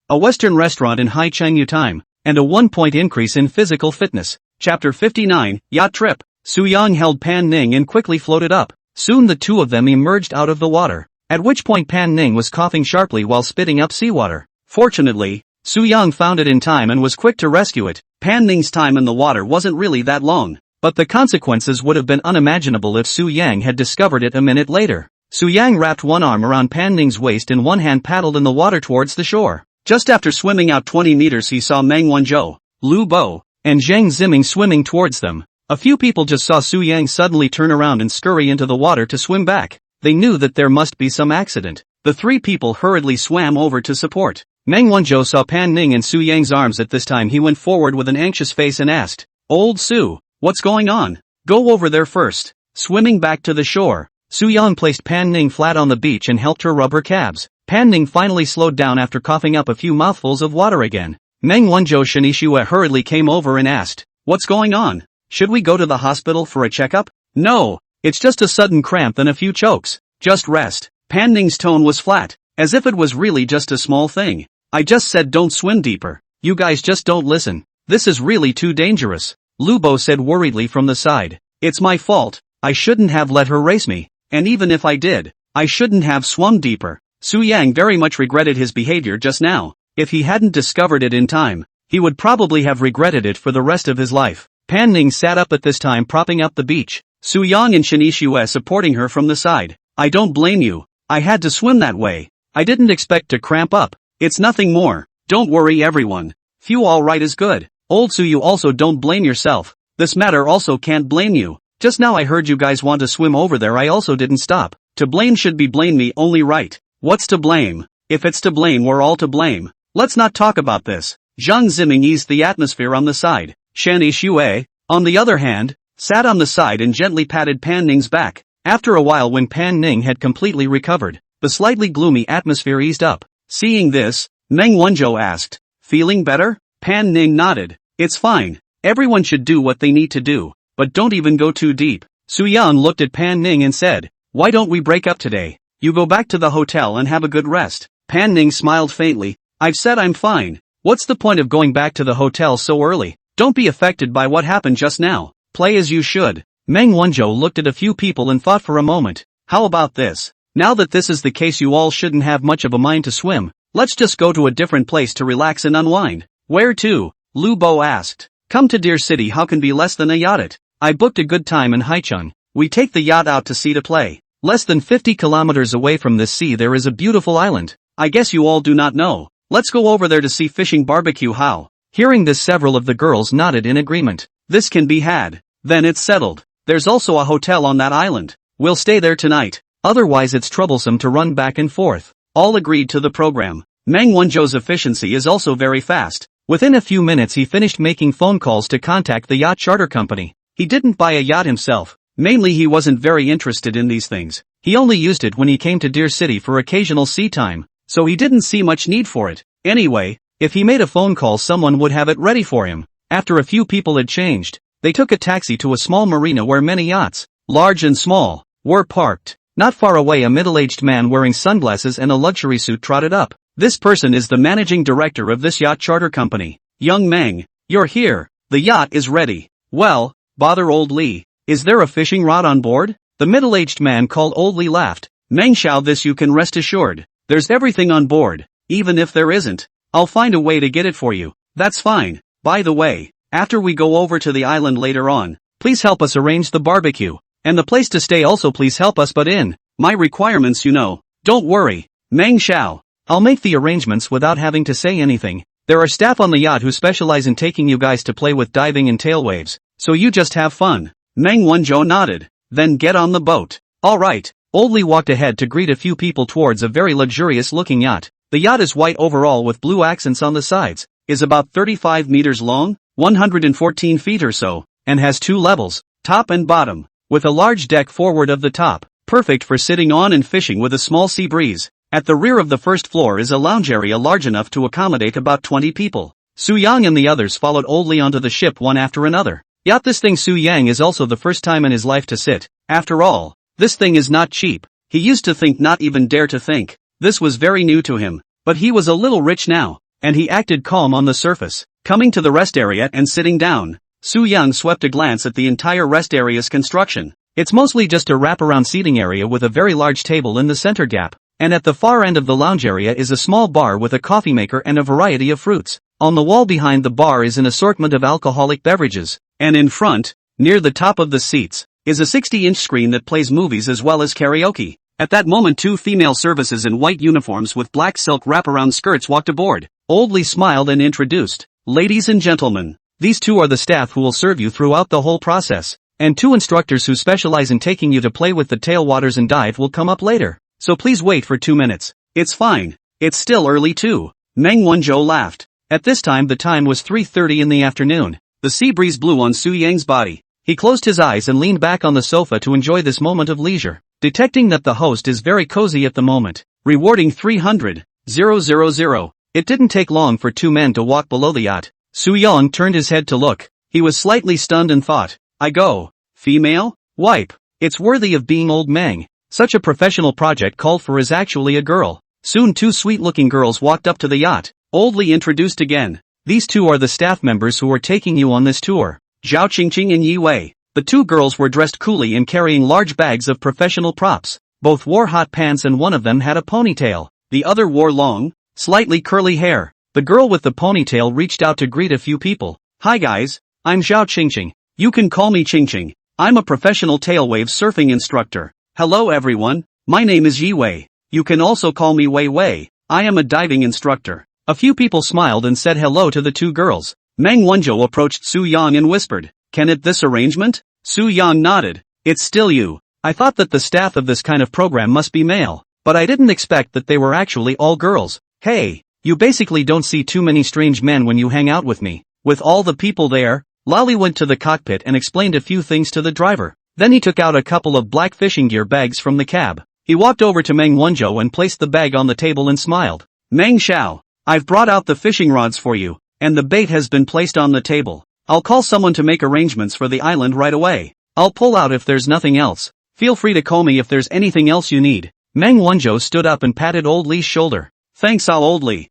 Speaker 1: a Western restaurant in Hai Chengyu time, and a 1-point increase in physical fitness. Chapter 59, Yacht Trip. Soo-young held Pan Ning and quickly floated up. Soon the two of them emerged out of the water, at which point Pan Ning was coughing sharply while spitting up seawater. Fortunately, Soo-young found it in time and was quick to rescue it. Pan Ning's time in the water wasn't really that long, but the consequences would have been unimaginable if Soo-young had discovered it a minute later. Soo-young wrapped one arm around Pan Ning's waist and one hand paddled in the water towards the shore. Just after swimming out 20 meters he saw Meng Wanzhou, Lu Bo, and Zhang Ziming swimming towards them. A few people just saw Soo-young suddenly turn around and scurry into the water to swim back. They knew that there must be some accident. The three people hurriedly swam over to support. Meng Wanzhou saw Pan Ning in Soo-young's arms at this time. He went forward with an anxious face and asked, "Old Soo, what's going on? Go over there first." Swimming back to the shore, Soo-young placed Pan Ning flat on the beach and helped her rub her calves. Pan Ning finally slowed down after coughing up a few mouthfuls of water again. Meng Wanzhou Shanishua hurriedly came over and asked, "What's going on? Should we go to the hospital for a checkup?" "No, it's just a sudden cramp and a few chokes. Just rest." Pan Ning's tone was flat, as if it was really just a small thing. "I just said don't swim deeper. You guys just don't listen. This is really too dangerous," Lu Bo said worriedly from the side. "It's my fault. I shouldn't have let her race me. And even if I did, I shouldn't have swum deeper." Soo-young very much regretted his behavior just now. If he hadn't discovered it in time, he would probably have regretted it for the rest of his life. Pan Ning sat up at this time, propping up the beach. Soo-young and Shanishua supporting her from the side. "I don't blame you. I had to swim that way. I didn't expect to cramp up. It's nothing more. Don't worry everyone. Phew, all right is good. Old Soo, you also don't blame yourself. This matter also can't blame you. Just now I heard you guys want to swim over there. I also didn't stop. To blame should be blame me only, right? What's to blame? If it's to blame, we're all to blame. Let's not talk about this." Zhang Ziming eased the atmosphere on the side. Shani Xue, on the other hand, sat on the side and gently patted Pan Ning's back. After a while, when Pan Ning had completely recovered, the slightly gloomy atmosphere eased up. Seeing this, Meng Wanzhou asked, "Feeling better?" Pan Ning nodded. "It's fine. Everyone should do what they need to do, but don't even go too deep." Soo-young looked at Pan Ning and said, "Why don't we break up today? You go back to the hotel and have a good rest." Pan Ning smiled faintly. "I've said I'm fine. What's the point of going back to the hotel so early? Don't be affected by what happened just now. Play as you should." Meng Wanzhou looked at a few people and thought for a moment. "How about this? Now that this is the case, you all shouldn't have much of a mind to swim. Let's just go to a different place to relax and unwind." "Where to?" Lu Bo asked. "Come to Deer City. How can be less than a yacht? I booked a good time in Haicheng. We take the yacht out to sea to play. Less than 50 kilometers away from this sea there is a beautiful island. I guess you all do not know. Let's go over there to see fishing barbecue. How?" Hearing this, several of the girls nodded in agreement. "This can be had. Then it's settled. There's also a hotel on that island. We'll stay there tonight. Otherwise it's troublesome to run back and forth." All agreed to the program. Meng Wanzhou's efficiency is also very fast. Within a few minutes he finished making phone calls to contact the yacht charter company. He didn't buy a yacht himself. Mainly he wasn't very interested in these things. He only used it when he came to Deer City for occasional sea time, so he didn't see much need for it. Anyway, if he made a phone call someone would have it ready for him. After a few people had changed, they took a taxi to a small marina where many yachts, large and small, were parked. Not far away a middle-aged man wearing sunglasses and a luxury suit trotted up. This person is the managing director of this yacht charter company. "Young Meng, you're here. The yacht is ready." "Well, bother old Li. Is there a fishing rod on board?" The middle-aged man called Old Li laughed. "Meng Xiao, this you can rest assured. There's everything on board. Even if there isn't, I'll find a way to get it for you." "That's fine. By the way, after we go over to the island later on, please help us arrange the barbecue. And the place to stay also please help us put in my requirements, you know." "Don't worry, Meng Xiao. I'll make the arrangements without having to say anything." There are staff on the yacht who specialize in taking you guys to play with diving and tail waves, so you just have fun. Meng Wanzhou nodded. Then get on the boat. Alright. Old Lee walked ahead to greet a few people towards a very luxurious-looking yacht. The yacht is white overall with blue accents on the sides, is about 35 meters long, 114 feet or so, and has 2 levels, top and bottom, with a large deck forward of the top, perfect for sitting on and fishing with a small sea breeze. At the rear of the first floor is a lounge area large enough to accommodate about 20 people. Su Yang and the others followed Old Lee onto the ship one after another. Yacht. This thing Su Yang is also the first time in his life to sit. After all, this thing is not cheap. He used to think, not even dare to think. This was very new to him, but he was a little rich now, and he acted calm on the surface. Coming to the rest area and sitting down, Su Yang swept a glance at the entire rest area's construction. It's mostly just a wraparound seating area with a very large table in the center gap, and at the far end of the lounge area is a small bar with a coffee maker and a variety of fruits. On the wall behind the bar is an assortment of alcoholic beverages, and in front, near the top of the seats, is a 60-inch screen that plays movies as well as karaoke. At that moment 2 female services in white uniforms with black silk wraparound skirts walked aboard. Old Lee smiled and introduced, "Ladies and gentlemen, these 2 are the staff who will serve you throughout the whole process, and 2 instructors who specialize in taking you to play with the tailwaters and dive will come up later, so please wait for 2 minutes. It's fine. It's still early too." Meng Wanzhou laughed. At this time the time was 3:30 in the afternoon. The sea breeze blew on Su Yang's body. He closed his eyes and leaned back on the sofa to enjoy this moment of leisure, detecting that the host is very cozy at the moment. Rewarding 300,000. It didn't take long for 2 men to walk below the yacht. Su Yang turned his head to look. He was slightly stunned and thought, "I go, female? Wipe. It's worthy of being old Meng. Such a professional project called for is actually a girl." Soon 2 sweet-looking girls walked up to the yacht. Old Lee introduced again. "These 2 are the staff members who are taking you on this tour. Zhao Qingqing and Yi Wei." The 2 girls were dressed coolly and carrying large bags of professional props. Both wore hot pants and one of them had a ponytail. The other wore long, slightly curly hair. The girl with the ponytail reached out to greet a few people. "Hi guys, I'm Zhao Qingqing. You can call me Qingqing. I'm a professional tailwave surfing instructor. Hello everyone, my name is Yi Wei. You can also call me Wei Wei. I am a diving instructor." A few people smiled and said hello to the 2 girls. Meng Wanzhou approached Su Yang and whispered, "Can it this arrangement?" Su Yang nodded. "It's still you. I thought that the staff of this kind of program must be male, but I didn't expect that they were actually all girls. Hey, you basically don't see too many strange men when you hang out with me." With all the people there, Lali went to the cockpit and explained a few things to the driver. Then he took out a couple of black fishing gear bags from the cab. He walked over to Meng Wanzhou and placed the bag on the table and smiled. "Meng Xiao, I've brought out the fishing rods for you, and the bait has been placed on the table. I'll call someone to make arrangements for the island right away. I'll pull out if there's nothing else. Feel free to call me if there's anything else you need." Meng Wanzhou stood up and patted Old Lee's shoulder. "Thanks Old Lee.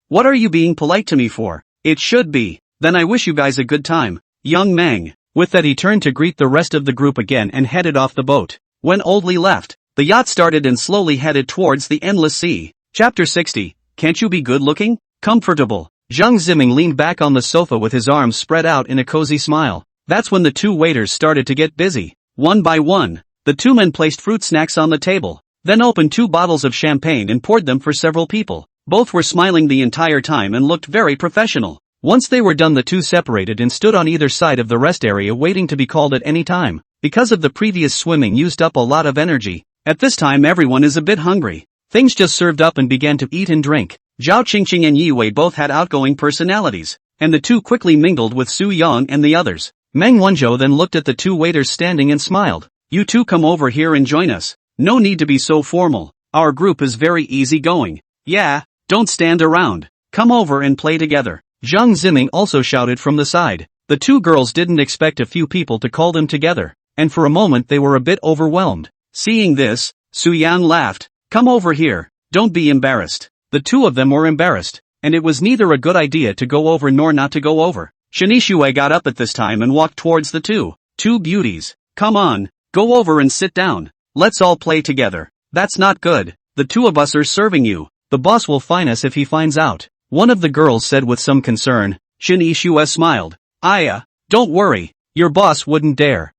Speaker 1: What are you being polite to me for? It should be. Then I wish you guys a good time, young Meng." With that he turned to greet the rest of the group again and headed off the boat. When Old Lee left, the yacht started and slowly headed towards the endless sea. Chapter 60, Can't You Be Good Looking? Comfortable. Zhang Ziming leaned back on the sofa with his arms spread out in a cozy smile. That's when the 2 waiters started to get busy. One by one, the 2 men placed fruit snacks on the table, then opened 2 bottles of champagne and poured them for several people. Both were smiling the entire time and looked very professional. Once they were done the 2 separated and stood on either side of the rest area waiting to be called at any time. Because of the previous swimming used up a lot of energy, at this time everyone is a bit hungry. Things just served up and began to eat and drink. Zhao Qingqing and Yi Wei both had outgoing personalities, and the 2 quickly mingled with Su Yang and the others. Meng Wanzhou then looked at the 2 waiters standing and smiled. "You 2 come over here and join us. No need to be so formal. Our group is very easygoing. Yeah, don't stand around. Come over and play together." Zhang Ziming also shouted from the side. The 2 girls didn't expect a few people to call them together, and for a moment they were a bit overwhelmed. Seeing this, Su Yang laughed. "Come over here, don't be embarrassed." The 2 of them were embarrassed, and it was neither a good idea to go over nor not to go over. Shui got up at this time and walked towards the 2 beauties. "Come on, go over and sit down. Let's all play together." "That's not good. The 2 of us are serving you. The boss will fine us if he finds out," one of the girls said with some concern. Shui smiled. Don't worry, your boss wouldn't dare."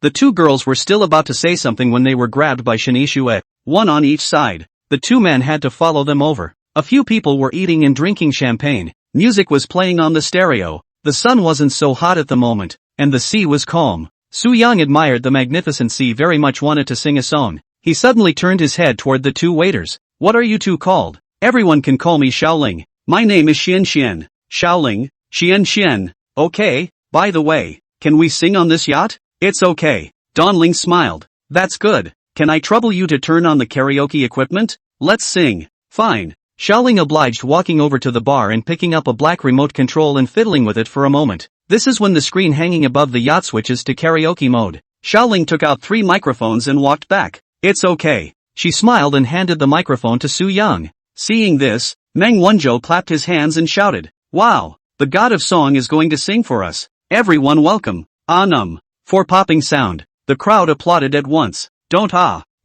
Speaker 1: The 2 girls were still about to say something when they were grabbed by Shui, one on each side. The 2 men had to follow them over. A few people were eating and drinking champagne, Music was playing on the stereo, the sun wasn't so hot at the moment, and the sea was calm. Su Yang admired the magnificent sea, very much wanted to sing a song. He suddenly turned his head toward the two waiters. What are you two called? Everyone can call me Xiaoling. My name is Xian Xian. Xiaoling, Xian Xian. Okay, by the way, can we sing on this yacht? It's okay. Donling smiled. That's good. Can I trouble you to turn on the karaoke equipment? Let's sing. Fine. Xiaoling obliged, walking over to the bar and picking up a black remote control and fiddling with it for a moment. This is when the screen hanging above the yacht switches to karaoke mode. Xiaoling took out 3 microphones and walked back. It's okay. She smiled and handed the microphone to Su Yang. Seeing this, Meng Wanzhou clapped his hands and shouted, "Wow! The god of song is going to sing for us. Everyone welcome." For popping sound. The crowd applauded at once. Don't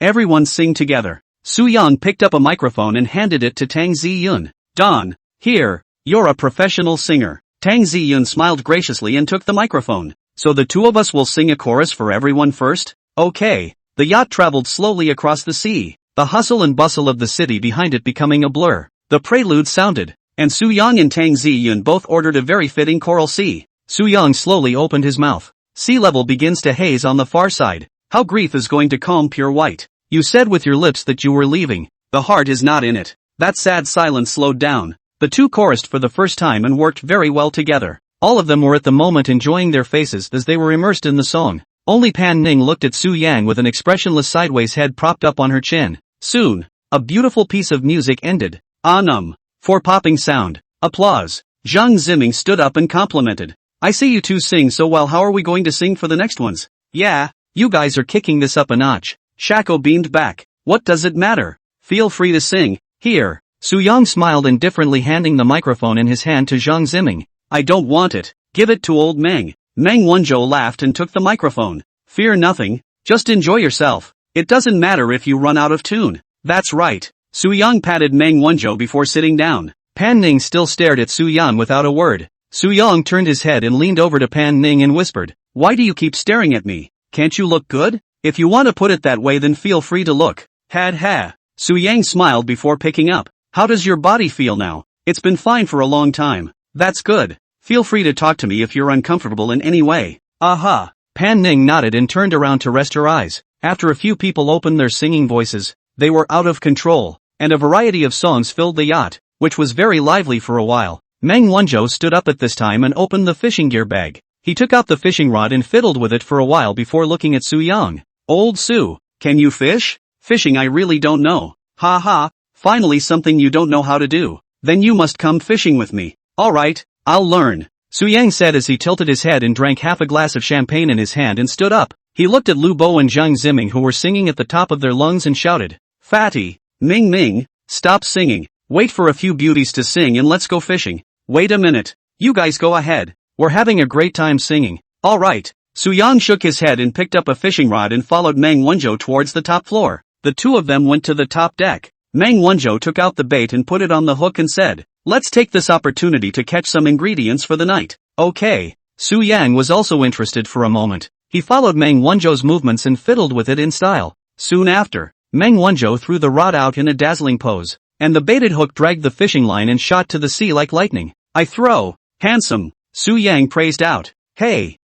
Speaker 1: everyone sing together. Su Yang picked up a microphone and handed it to Tang Ziyun. Don, here, you're a professional singer. Tang Ziyun smiled graciously and took the microphone. So the two of us will sing a chorus for everyone first? Okay. The yacht traveled slowly across the sea, the hustle and bustle of the city behind it becoming a blur. The prelude sounded, and Su Yang and Tang Ziyun both ordered a very fitting choral sea. Su Yang slowly opened his mouth. Sea level begins to haze on the far side. How grief is going to calm pure white. You said with your lips that you were leaving. The heart is not in it. That sad silence slowed down. The two chorused for the first time and worked very well together. All of them were at the moment enjoying their faces as they were immersed in the song. Only Pan Ning looked at Su Yang with an expressionless sideways head propped up on her chin. Soon, a beautiful piece of music ended. For popping sound. Applause. Zhang Ziming stood up and complimented. I see you two sing so well. How are we going to sing for the next ones? Yeah, you guys are kicking this up a notch. Shako beamed back. What does it matter? Feel free to sing. Here. Su Yang smiled indifferently, handing the microphone in his hand to Zhang Ziming. I don't want it. Give it to old Meng. Meng Wanzhou laughed and took the microphone. Fear nothing. Just enjoy yourself. It doesn't matter if you run out of tune. That's right. Su Yang patted Meng Wanzhou before sitting down. Pan Ning still stared at Su Yang without a word. Su Yang turned his head and leaned over to Pan Ning and whispered, "Why do you keep staring at me? Can't you look good? If you want to put it that way, then feel free to look." Ha. Su Yang smiled before picking up. How does your body feel now? It's been fine for a long time. That's good. Feel free to talk to me if you're uncomfortable in any way. Aha. Pan Ning nodded and turned around to rest her eyes. After a few people opened their singing voices, they were out of control, and a variety of songs filled the yacht, which was very lively for a while. Meng Wanzhou stood up at this time and opened the fishing gear bag. He took out the fishing rod and fiddled with it for a while before looking at Su Yang. Old Su, can you fish? Fishing I really don't know. Ha. Finally something you don't know how to do. Then you must come fishing with me. Alright, I'll learn. Su Yang said as he tilted his head and drank half a glass of champagne in his hand and stood up. He looked at Lu Bo and Zhang Ziming, who were singing at the top of their lungs, and shouted, "Fatty, Ming, stop singing. Wait for a few beauties to sing and let's go fishing." Wait a minute. You guys go ahead. We're having a great time singing. Alright. Su Yang shook his head and picked up a fishing rod and followed Meng Wanzhou towards the top floor. The two of them went to the top deck. Meng Wanzhou took out the bait and put it on the hook and said, "Let's take this opportunity to catch some ingredients for the night." Okay. Su Yang was also interested for a moment. He followed Meng Wanzhou's movements and fiddled with it in style. Soon after, Meng Wanzhou threw the rod out in a dazzling pose, and the baited hook dragged the fishing line and shot to the sea like lightning. "I throw. Handsome." Su Yang praised out. Hey,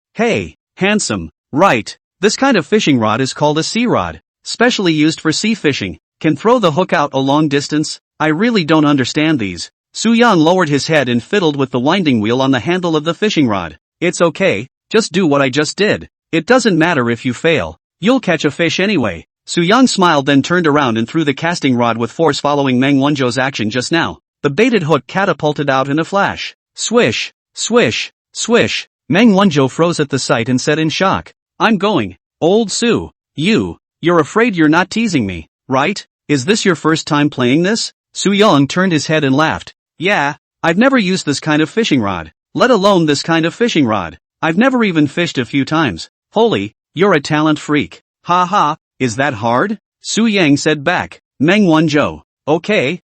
Speaker 1: handsome. Right. This kind of fishing rod is called a sea rod, specially used for sea fishing. Can throw the hook out a long distance? I really don't understand these. Su Yang lowered his head and fiddled with the winding wheel on the handle of the fishing rod. It's okay, just do what I just did. It doesn't matter if you fail. You'll catch a fish anyway. Su Yang smiled, then turned around and threw the casting rod with force, following Meng Wanzhou's action just now. The baited hook catapulted out in a flash. Swish, swish, swish. Meng Wanzhou froze at the sight and said in shock, "I'm going. Old Su, you're afraid you're not teasing me, right? Is this your first time playing this?" Su Yang turned his head and laughed. "Yeah, I've never used this kind of fishing rod, let alone this kind of fishing rod. I've never even fished a few times." "Holy, you're a talent freak. Ha, is that hard?" Su Yang said back. Meng Wanzhou, okay,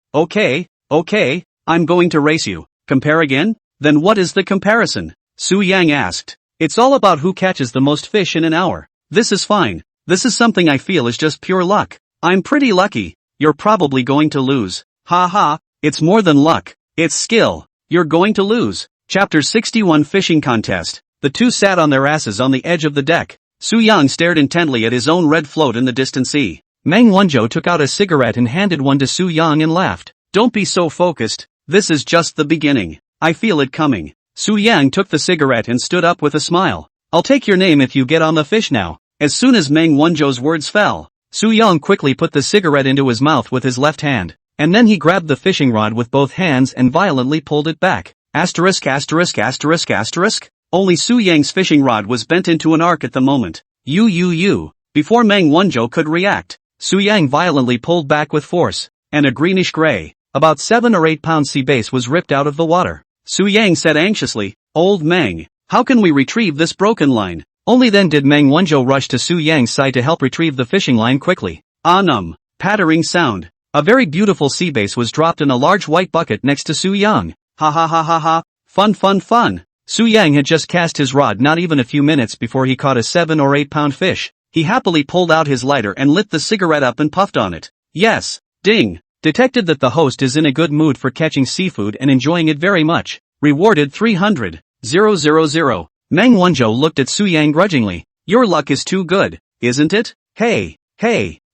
Speaker 1: I'm going to race you. Compare again? Then what is the comparison? Su Yang asked. "It's all about who catches the most fish in an hour. This is fine. This is something I feel is just pure luck. I'm pretty lucky. You're probably going to lose." Ha, it's more than luck. It's skill. You're going to lose. Chapter 61 Fishing Contest. The two sat on their asses on the edge of the deck. Su Yang stared intently at his own red float in the distant sea. Meng Wanzhou took out a cigarette and handed one to Su Yang and laughed. Don't be so focused, this is just the beginning. I feel it coming. Su Yang took the cigarette and stood up with a smile. I'll take your name if you get on the fish now. As soon as Meng Wanzhou's words fell, Su Yang quickly put the cigarette into his mouth with his left hand, and then he grabbed the fishing rod with both hands and violently pulled it back. Asterisk asterisk asterisk asterisk. Only Su Yang's fishing rod was bent into an arc at the moment. Before Meng Wanzhou could react, Su Yang violently pulled back with force, and a greenish-gray, about 7 or 8 pound sea bass was ripped out of the water. Su Yang said anxiously, Old Meng, how can we retrieve this broken line? Only then did Meng Wanzhou rush to Su Yang's side to help retrieve the fishing line quickly. Pattering sound. A very beautiful sea bass was dropped in a large white bucket next to Su Yang. Ha ha ha ha ha, fun fun fun. Su Yang had just cast his rod not even a few minutes before he caught a 7 or 8 pound fish. He happily pulled out his lighter and lit the cigarette up and puffed on it. Yes, ding. Detected that the host is in a good mood for catching seafood and enjoying it very much. Rewarded 300,000. Meng Wanzhou looked at Su Yang grudgingly. Your luck is too good, isn't it? Hey,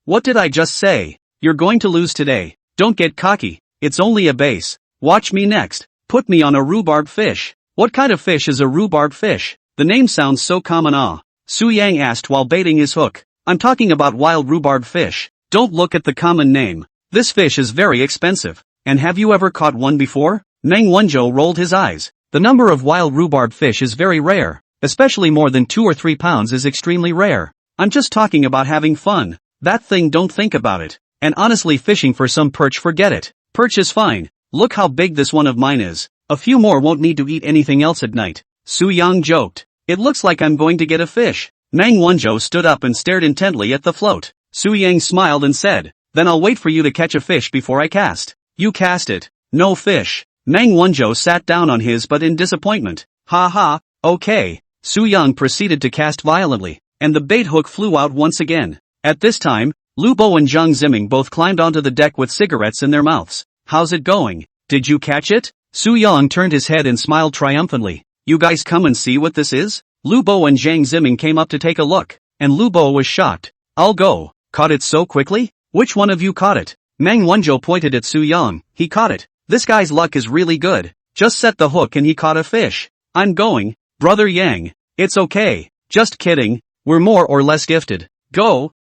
Speaker 1: what did I just say? You're going to lose today. Don't get cocky, it's only a base. Watch me next. Put me on a rhubarb fish. What kind of fish is a rhubarb fish? The name sounds so common. Su Yang asked while baiting his hook. I'm talking about wild rhubarb fish. Don't look at the common name. This fish is very expensive. And have you ever caught one before? Meng Wanzhou rolled his eyes. The number of wild rhubarb fish is very rare. Especially more than 2 or 3 pounds is extremely rare. I'm just talking about having fun. That thing, don't think about it. And honestly, fishing for some perch, forget it. Perch is fine. Look how big this one of mine is. A few more won't need to eat anything else at night. Su Yang joked. It looks like I'm going to get a fish. Meng Wanzhou stood up and stared intently at the float. Su Yang smiled and said, Then I'll wait for you to catch a fish before I cast. You cast it. No fish. Meng Wanzhou sat down on his butt in disappointment. Ha ha, okay. Su Yang proceeded to cast violently, and the bait hook flew out once again. At this time, Lu Bo and Zhang Ziming both climbed onto the deck with cigarettes in their mouths. How's it going? Did you catch it? Su Yang turned his head and smiled triumphantly. You guys come and see what this is? Lu Bo and Zhang Ziming came up to take a look, and Lu Bo was shocked. I'll go. Caught it so quickly? Which one of you caught it? Meng Wanzhou pointed at Su Yang. He caught it. This guy's luck is really good. Just set the hook and he caught a fish. I'm going, Brother Yang. It's okay. Just kidding. We're more or less gifted. Go.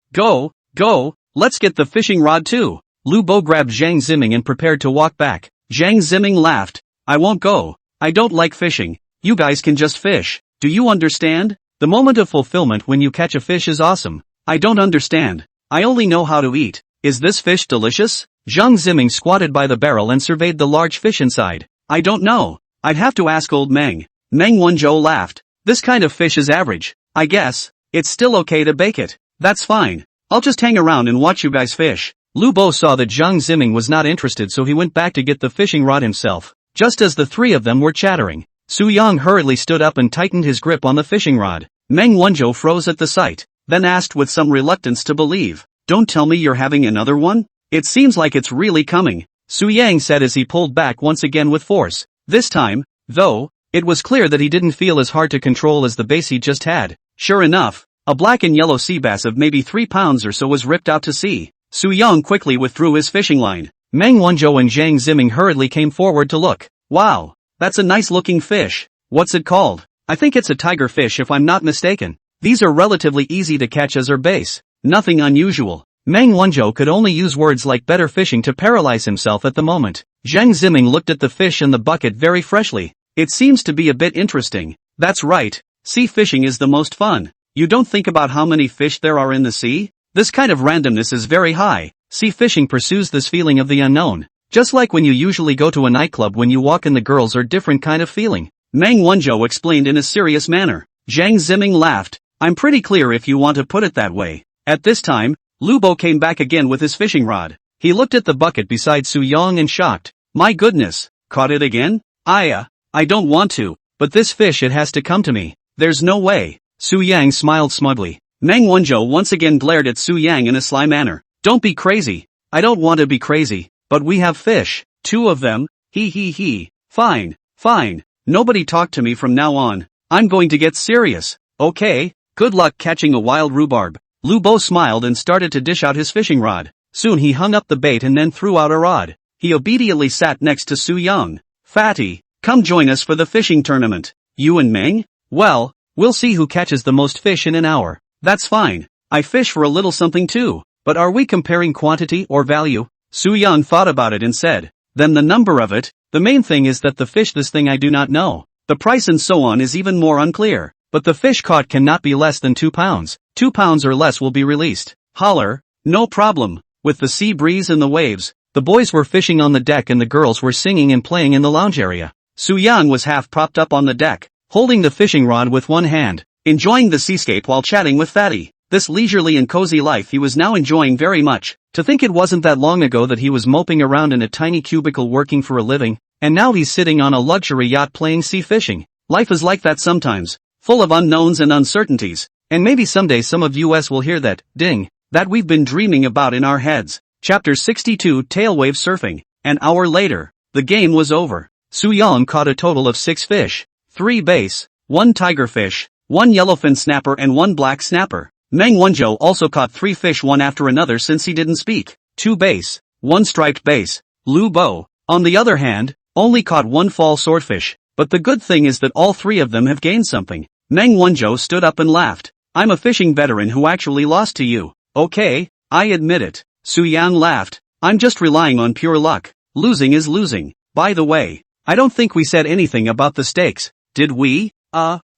Speaker 1: Let's get the fishing rod too. Lu Bo grabbed Zhang Ziming and prepared to walk back. Zhang Ziming laughed. I won't go. I don't like fishing. You guys can just fish. Do you understand? The moment of fulfillment when you catch a fish is awesome. I don't understand. I only know how to eat. Is this fish delicious? Zhang Ziming squatted by the barrel and surveyed the large fish inside. I don't know. I'd have to ask old Meng. Meng Wanzhou laughed. This kind of fish is average, I guess. It's still okay to bake it. That's fine. I'll just hang around and watch you guys fish. Lu Bo saw that Zhang Ziming was not interested, so he went back to get the fishing rod himself. Just as the three of them were chattering, Su Yang hurriedly stood up and tightened his grip on the fishing rod. Meng Wanzhou froze at the sight, then asked with some reluctance to believe, Don't tell me you're having another one? It seems like it's really coming, Su Yang said as he pulled back once again with force. This time, though, it was clear that he didn't feel as hard to control as the bass he just had. Sure enough, a black and yellow sea bass of maybe 3 pounds or so was ripped out to sea. Su Yang quickly withdrew his fishing line. Meng Wanzhou and Zhang Ziming hurriedly came forward to look. Wow, that's a nice looking fish. What's it called? I think it's a tiger fish if I'm not mistaken. These are relatively easy to catch as are bass. Nothing unusual. Meng Wanzhou could only use words like better fishing to paralyze himself at the moment. Zhang Ziming looked at the fish in the bucket very freshly. It seems to be a bit interesting. That's right. Sea fishing is the most fun. You don't think about how many fish there are in the sea? This kind of randomness is very high. Sea fishing pursues this feeling of the unknown. Just like when you usually go to a nightclub, when you walk in, the girls are different kind of feeling. Meng Wanzhou explained in a serious manner. Zhang Ziming laughed. I'm pretty clear if you want to put it that way. At this time, Lu Bo came back again with his fishing rod. He looked at the bucket beside Su Yang and shocked. My goodness, caught it again? I don't want to, but this fish, it has to come to me. There's no way. Su Yang smiled smugly. Meng Wanzhou once again glared at Su Yang in a sly manner. Don't be crazy. I don't want to be crazy, but we have fish. 2 of them. He. Fine. Fine. Nobody talk to me from now on. I'm going to get serious. Okay? Good luck catching a wild rhubarb. Lu Bo smiled and started to dish out his fishing rod. Soon he hung up the bait and then threw out a rod. He obediently sat next to Su Yang. Fatty, come join us for the fishing tournament. You and Meng? Well, we'll see who catches the most fish in an hour. That's fine. I fish for a little something too. But are we comparing quantity or value? Su Yang thought about it and said, then the number of it. The main thing is that the fish this thing I do not know. The price and so on is even more unclear. But the fish caught cannot be less than 2 pounds. 2 pounds or less will be released. Holler, no problem. With the sea breeze and the waves, the boys were fishing on the deck and the girls were singing and playing in the lounge area. Su Yang was half propped up on the deck, holding the fishing rod with one hand, enjoying the seascape while chatting with Fatty. This leisurely and cozy life he was now enjoying very much. To think it wasn't that long ago that he was moping around in a tiny cubicle working for a living, and now he's sitting on a luxury yacht playing sea fishing. Life is like that sometimes, full of unknowns and uncertainties, and maybe someday some of us will hear that, ding, that we've been dreaming about in our heads. Chapter 62 Tailwave Surfing. An hour later, the game was over. Su Yang caught a total of 6 fish, 3 bass, 1 tigerfish, 1 yellowfin snapper and 1 black snapper. Meng Wanzhou also caught 3 fish one after another since he didn't speak, 2 bass, 1 striped bass. Lu Bo, on the other hand, only caught 1 fall swordfish, but the good thing is that all 3 of them have gained something. Meng Wanzhou stood up and laughed. I'm a fishing veteran who actually lost to you. Okay, I admit it. Su Yang laughed. I'm just relying on pure luck. Losing is losing. By the way, I don't think we said anything about the stakes, did we?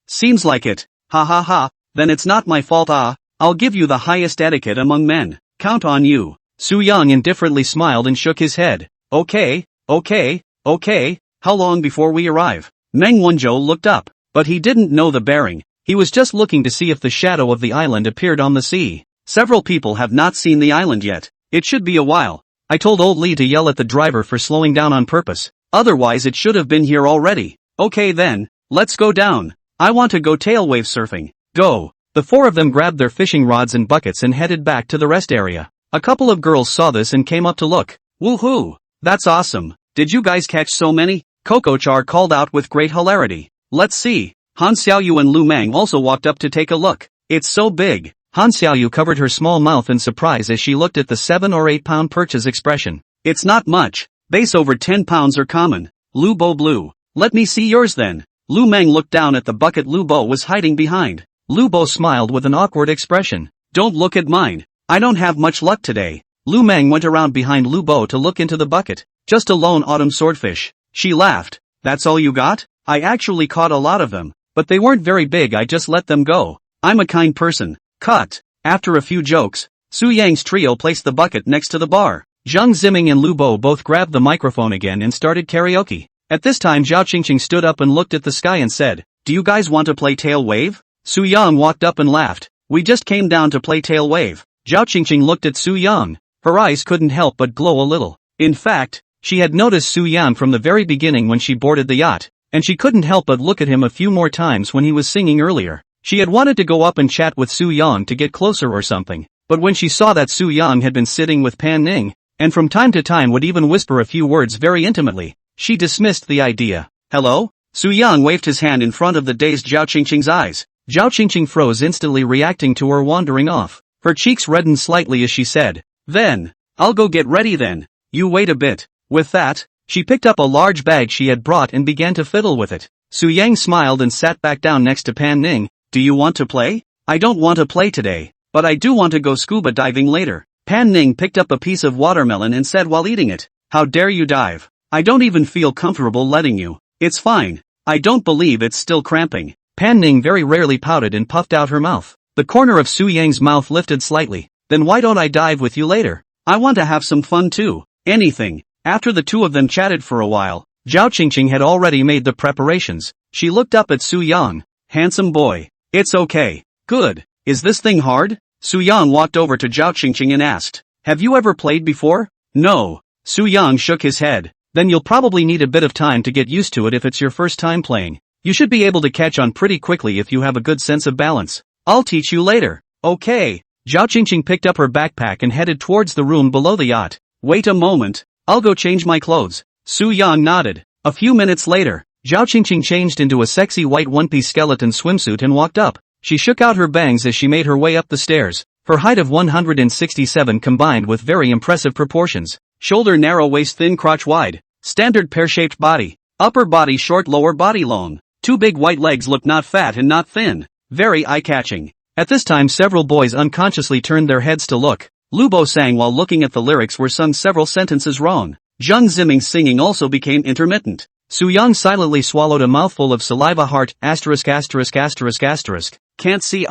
Speaker 1: Seems like it. Ha ha ha, then it's not my fault. I'll give you the highest etiquette among men. Count on you. Su Yang indifferently smiled and shook his head. Okay. How long before we arrive? Meng Wanzhou looked up, but he didn't know the bearing. He was just looking to see if the shadow of the island appeared on the sea. Several people have not seen the island yet. It should be a while. I told old Li to yell at the driver for slowing down on purpose. Otherwise it should have been here already. Okay then, let's go down. I want to go tailwave surfing. Go. The 4 of them grabbed their fishing rods and buckets and headed back to the rest area. A couple of girls saw this and came up to look. Woohoo! That's awesome. Did you guys catch so many? Coco Char called out with great hilarity. Let's see. Han Xiaoyu and Lu Mang also walked up to take a look. It's so big. Han Xiaoyu covered her small mouth in surprise as she looked at the 7 or 8 pound perch's expression. It's not much. Base over 10 pounds are common. Lu Bo blew. Let me see yours then. Lu Mang looked down at the bucket Lu Bo was hiding behind. Lu Bo smiled with an awkward expression. Don't look at mine. I don't have much luck today. Lu Mang went around behind Lu Bo to look into the bucket. Just a lone autumn swordfish. She laughed. That's all you got? I actually caught a lot of them, but they weren't very big. I just let them go. I'm a kind person. Cut. After a few jokes, Su Yang's trio placed the bucket next to the bar. Zhang Ziming and Lu Bo both grabbed the microphone again and started karaoke. At this time Zhao Qingqing stood up and looked at the sky and said, do you guys want to play tail wave? Su Yang walked up and laughed. We just came down to play tail wave. Zhao Qingqing looked at Su Yang. Her eyes couldn't help but glow a little. In fact, she had noticed Su Yang from the very beginning when she boarded the yacht, and she couldn't help but look at him a few more times when he was singing earlier. She had wanted to go up and chat with Su Yang to get closer or something, but when she saw that Su Yang had been sitting with Pan Ning, and from time to time would even whisper a few words very intimately, she dismissed the idea. Hello? Su Yang waved his hand in front of the dazed Zhao Qingqing's eyes. Zhao Qingqing froze, instantly reacting to her wandering off. Her cheeks reddened slightly as she said, then, I'll go get ready then. You wait a bit. With that, she picked up a large bag she had brought and began to fiddle with it. Su Yang smiled and sat back down next to Pan Ning. Do you want to play? I don't want to play today, but I do want to go scuba diving later. Pan Ning picked up a piece of watermelon and said while eating it, how dare you dive? I don't even feel comfortable letting you. It's fine. I don't believe it's still cramping. Pan Ning very rarely pouted and puffed out her mouth. The corner of Su Yang's mouth lifted slightly. Then why don't I dive with you later? I want to have some fun too. Anything. After the two of them chatted for a while, Zhao Qingqing had already made the preparations. She looked up at Su Yang. Handsome boy. It's okay. Good. Is this thing hard? Su Yang walked over to Zhao Qingqing and asked, have you ever played before? No. Su Yang shook his head. Then you'll probably need a bit of time to get used to it if it's your first time playing. You should be able to catch on pretty quickly if you have a good sense of balance. I'll teach you later. Okay. Zhao Qingqing picked up her backpack and headed towards the room below the yacht. Wait a moment. I'll go change my clothes. Su Yang nodded. A few minutes later, Zhao Qingqing changed into a sexy white one-piece skeleton swimsuit and walked up. She shook out her bangs as she made her way up the stairs. Her height of 167 combined with very impressive proportions. Shoulder narrow, waist thin, crotch wide. Standard pear-shaped body. Upper body short, lower body long. Two big white legs looked not fat and not thin. Very eye-catching. At this time several boys unconsciously turned their heads to look. Lu Bo sang while looking at the lyrics were sung several sentences wrong. Zhang Ziming's singing also became intermittent. Su Yang silently swallowed a mouthful of saliva. Heart, asterisk asterisk asterisk asterisk. Can't see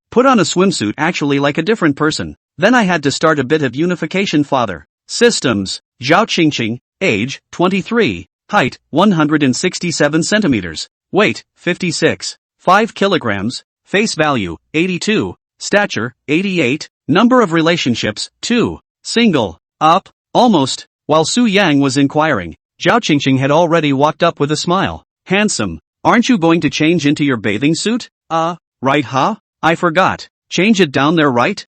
Speaker 1: Put on a swimsuit actually like a different person. Then I had to start a bit of unification. Father. Systems. Zhao Qingqing. Age, 23. Height, 167 centimeters. Weight, 56. 5 kilograms. Face value, 82. Stature, 88. Number of relationships, 2. Single. Up. Almost. While Su Yang was inquiring, Zhao Qingqing had already walked up with a smile. Handsome. Aren't you going to change into your bathing suit? Right huh? I forgot. Change it down there, right?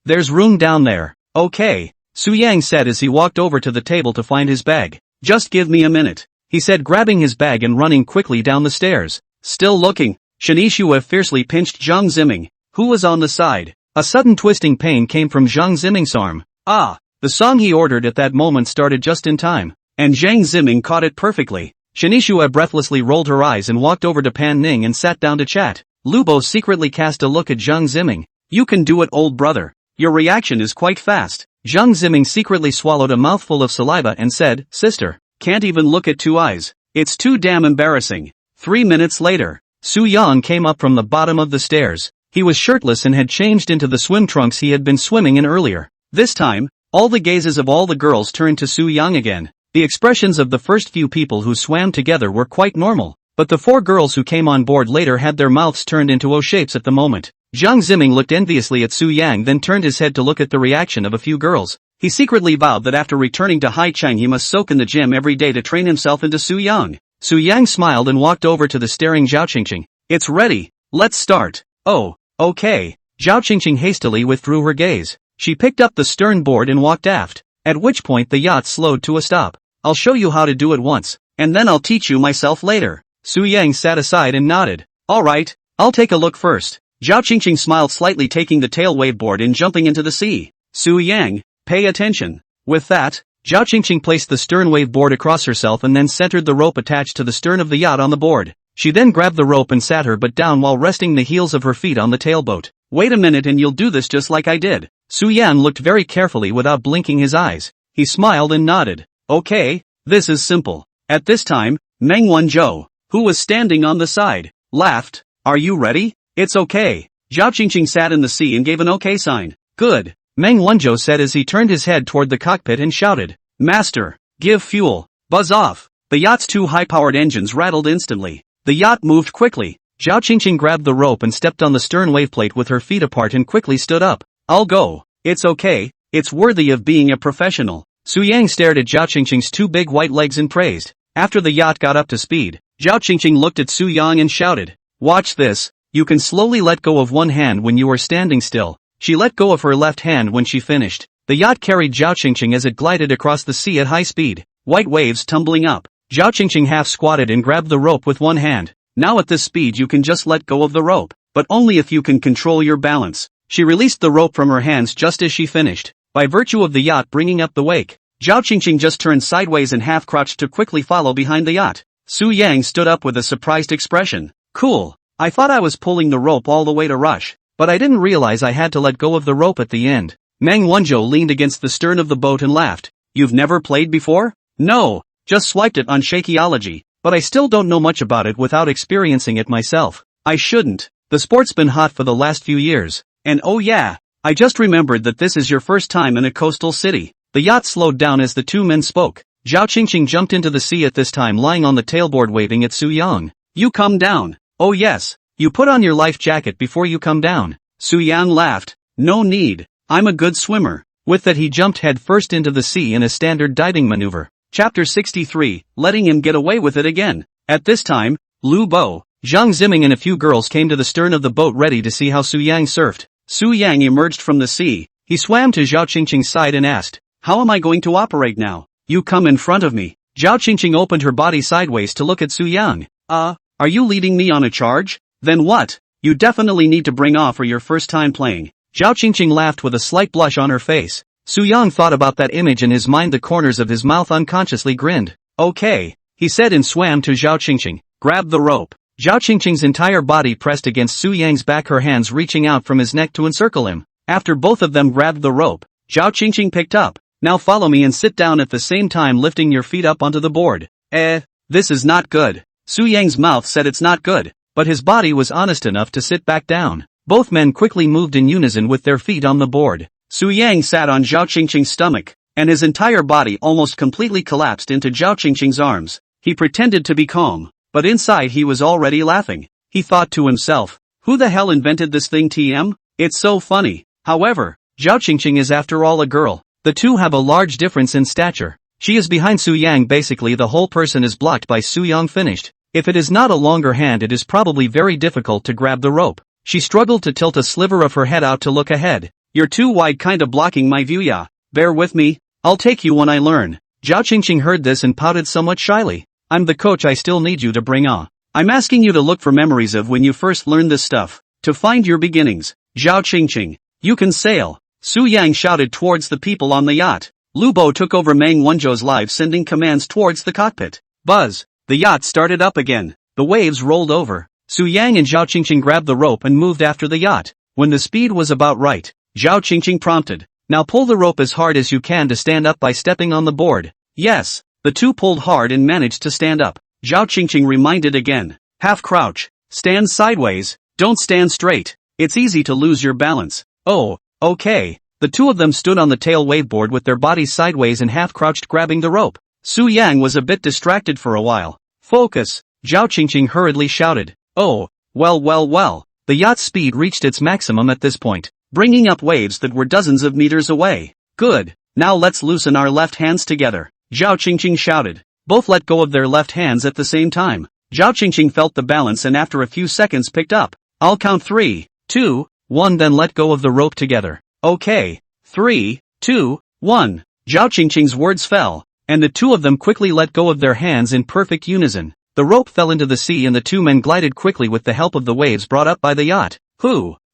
Speaker 1: There's room down there. Okay. Su Yang said as he walked over to the table to find his bag. Just give me a minute, he said, grabbing his bag and running quickly down the stairs. Still looking, Shanishua fiercely pinched Zhang Ziming, who was on the side. A sudden twisting pain came from Zhang Ziming's arm. The song he ordered at that moment started just in time, and Zhang Ziming caught it perfectly. Shanishua breathlessly rolled her eyes and walked over to Pan Ning and sat down to chat. Lu Bo secretly cast a look at Zhang Ziming. You can do it, old brother. Your reaction is quite fast. Zhang Ziming secretly swallowed a mouthful of saliva and said, Sister, can't even look at two eyes. It's too damn embarrassing. 3 minutes later, Su Yang came up from the bottom of the stairs. He was shirtless and had changed into the swim trunks he had been swimming in earlier. This time, all the gazes of all the girls turned to Su Yang again. The expressions of the first few people who swam together were quite normal, but the 4 girls who came on board later had their mouths turned into O shapes at the moment. Zhang Ziming looked enviously at Su Yang, then turned his head to look at the reaction of a few girls. He secretly vowed that after returning to Haicheng he must soak in the gym every day to train himself into Su Yang. Su Yang smiled and walked over to the staring Zhao Qingqing. It's ready. Let's start. Oh, okay. Zhao Qingqing hastily withdrew her gaze. She picked up the stern board and walked aft, at which point the yacht slowed to a stop. I'll show you how to do it once, and then I'll teach you myself later. Su Yang sat aside and nodded. Alright, I'll take a look first. Zhao Qingqing smiled slightly, taking the tail wave board and jumping into the sea. Su Yang, pay attention. With that, Zhao Qingqing placed the stern wave board across herself and then centered the rope attached to the stern of the yacht on the board. She then grabbed the rope and sat her butt down while resting the heels of her feet on the tailboat. Wait a minute and you'll do this just like I did. Su Yan looked very carefully without blinking his eyes. He smiled and nodded. Okay, this is simple. At this time, Meng Wanzhou, who was standing on the side, laughed. Are you ready? It's okay. Zhao Qingqing sat in the sea and gave an okay sign. Good. Meng Wanzhou said as he turned his head toward the cockpit and shouted. Master, give fuel. Buzz off. The yacht's 2 high-powered engines rattled instantly. The yacht moved quickly. Zhao Qingqing grabbed the rope and stepped on the stern wave plate with her feet apart and quickly stood up. I'll go. It's okay. It's worthy of being a professional. Su Yang stared at Zhao Qingqing's 2 big white legs and praised. After the yacht got up to speed, Zhao Qingqing looked at Su Yang and shouted. Watch this. You can slowly let go of one hand when you are standing still. She let go of her left hand when she finished. The yacht carried Zhao Qingqing as it glided across the sea at high speed. White waves tumbling up. Zhao Qingqing half squatted and grabbed the rope with one hand. Now at this speed you can just let go of the rope, but only if you can control your balance. She released the rope from her hands just as she finished. By virtue of the yacht bringing up the wake, Zhao Qingqing just turned sideways and half-crouched to quickly follow behind the yacht. Su Yang stood up with a surprised expression. Cool. I thought I was pulling the rope all the way to rush, but I didn't realize I had to let go of the rope at the end. Meng Wanzhou leaned against the stern of the boat and laughed. You've never played before? No, just swiped it on Shakeology, but I still don't know much about it without experiencing it myself. I shouldn't. The sport's been hot for the last few years. And oh yeah, I just remembered that this is your first time in a coastal city. The yacht slowed down as the 2 men spoke. Zhao Qingqing jumped into the sea at this time, lying on the tailboard waving at Su Yang. You come down. Oh yes, you put on your life jacket before you come down. Su Yang laughed. No need. I'm a good swimmer. With that he jumped head first into the sea in a standard diving maneuver. Chapter 63, letting him get away with it again. At this time, Lu Bo, Zhang Ziming and a few girls came to the stern of the boat ready to see how Su Yang surfed. Su Yang emerged from the sea. He swam to Zhao Qingqing's side and asked, how am I going to operate now? You come in front of me. Zhao Qingqing opened her body sideways to look at Su Yang. Are you leading me on a charge? Then what? You definitely need to bring off for your first time playing. Zhao Qingqing laughed with a slight blush on her face. Su Yang thought about that image in his mind. The corners of his mouth unconsciously grinned. Okay, he said and swam to Zhao Qingqing. Grab the rope. Zhao Qingqing's entire body pressed against Su Yang's back, her hands reaching out from his neck to encircle him. After both of them grabbed the rope, Zhao Qingqing picked up. Now follow me and sit down at the same time, lifting your feet up onto the board. This is not good. Su Yang's mouth said it's not good, but his body was honest enough to sit back down. Both men quickly moved in unison with their feet on the board. Su Yang sat on Zhao Qingqing's stomach, and his entire body almost completely collapsed into Zhao Qingqing's arms. He pretended to be calm, but inside he was already laughing. He thought to himself, who the hell invented this thing TM? It's so funny. However, Zhao Qingqing is after all a girl. The two have a large difference in stature. She is behind Su Yang. Basically the whole person is blocked by Su Yang. Finished. If it is not a longer hand, it is probably very difficult to grab the rope. She struggled to tilt a sliver of her head out to look ahead. You're too wide, kinda blocking my view, yeah. Bear with me. I'll take you when I learn. Zhao Qingqing heard this and pouted somewhat shyly. I'm the coach, I still need you to bring I'm asking you to look for memories of when you first learned this stuff. To find your beginnings. Zhao Qingqing. You can sail. Su Yang shouted towards the people on the yacht. Lu Bo took over Meng Wanzhou's live, sending commands towards the cockpit. Buzz. The yacht started up again. The waves rolled over. Su Yang and Zhao Qingqing grabbed the rope and moved after the yacht. When the speed was about right, Zhao Qingqing prompted. Now pull the rope as hard as you can to stand up by stepping on the board. Yes. The two pulled hard and managed to stand up. Zhao Qingqing reminded again. Half crouch. Stand sideways. Don't stand straight. It's easy to lose your balance. Oh, okay. The two of them stood on the tail waveboard with their bodies sideways and half crouched, grabbing the rope. Su Yang was a bit distracted for a while. Focus. Zhao Qingqing hurriedly shouted. Oh, well. The yacht's speed reached its maximum at this point, bringing up waves that were dozens of meters away. Good. Now let's loosen our left hands together. Zhao Qingqing shouted. Both let go of their left hands at the same time. Zhao Qingqing felt the balance and after a few seconds picked up. I'll count 3, 2, 1, then let go of the rope together. Okay. 3, 2, 1. Zhao Qingqing's words fell, and the two of them quickly let go of their hands in perfect unison. The rope fell into the sea and the two men glided quickly with the help of the waves brought up by the yacht.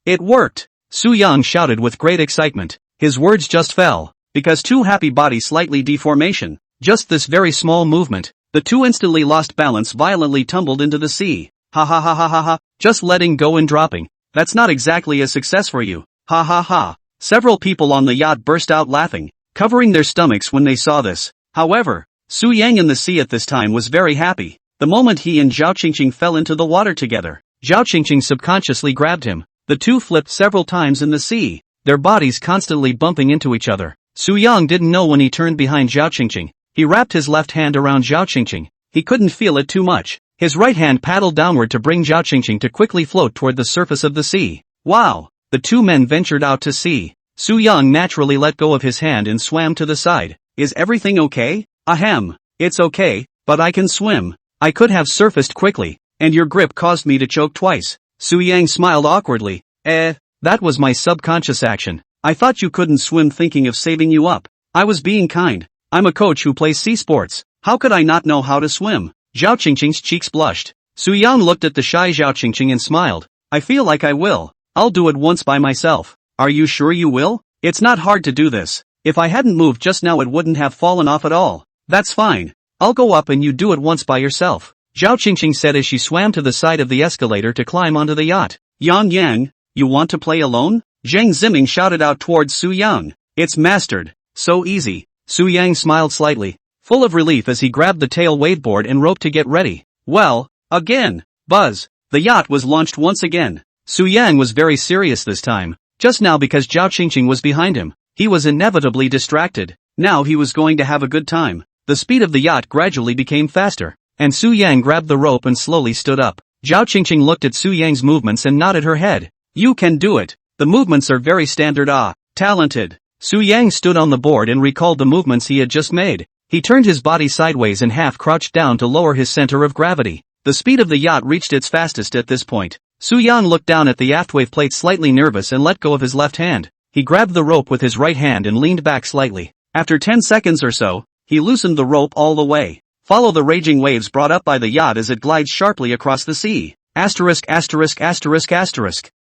Speaker 1: It worked! Su Yang shouted with great excitement. His words just fell, because two happy body slightly deformation. Just this very small movement, the two instantly lost balance, violently tumbled into the sea. Ha. Just letting go and dropping. That's not exactly a success for you. Ha. Several people on the yacht burst out laughing, covering their stomachs when they saw this. However, Su Yang in the sea at this time was very happy. The moment he and Zhao Qingqing fell into the water together, Zhao Qingqing subconsciously grabbed him. The two flipped several times in the sea, their bodies constantly bumping into each other. Su Yang didn't know when he turned behind Zhao Qingqing. He wrapped his left hand around Zhao Qingqing. He couldn't feel it too much. His right hand paddled downward to bring Zhao Qingqing to quickly float toward the surface of the sea. Wow! The two men ventured out to sea. Su Yang naturally let go of his hand and swam to the side. Is everything okay? Ahem. It's okay, but I can swim. I could have surfaced quickly, and your grip caused me to choke twice. Su Yang smiled awkwardly. That was my subconscious action. I thought you couldn't swim, thinking of saving you up. I was being kind. I'm a coach who plays sea sports. How could I not know how to swim? Zhao Qingqing's cheeks blushed. Su Yang looked at the shy Zhao Qingqing and smiled. I feel like I will. I'll do it once by myself. Are you sure you will? It's not hard to do this. If I hadn't moved just now, it wouldn't have fallen off at all. That's fine. I'll go up and you do it once by yourself. Zhao Qingqing said as she swam to the side of the escalator to climb onto the yacht. Yang, you want to play alone? Zhang Ziming shouted out towards Su Yang. It's mastered. So easy. Su Yang smiled slightly, full of relief as he grabbed the tail waveboard and rope to get ready. Well, again. Buzz. The yacht was launched once again. Su Yang was very serious this time. Just now, because Zhao Qingqing was behind him, he was inevitably distracted. Now he was going to have a good time. The speed of the yacht gradually became faster, and Su Yang grabbed the rope and slowly stood up. Zhao Qingqing looked at Su Yang's movements and nodded her head. You can do it. The movements are very standard. Talented. Su Yang stood on the board and recalled the movements he had just made. He turned his body sideways and half crouched down to lower his center of gravity. The speed of the yacht reached its fastest at this point. Su Yang looked down at the aft wave plate, slightly nervous, and let go of his left hand. He grabbed the rope with his right hand and leaned back slightly. After 10 seconds or so, he loosened the rope all the way. Follow the raging waves brought up by the yacht as it glides sharply across the sea. Asterisk.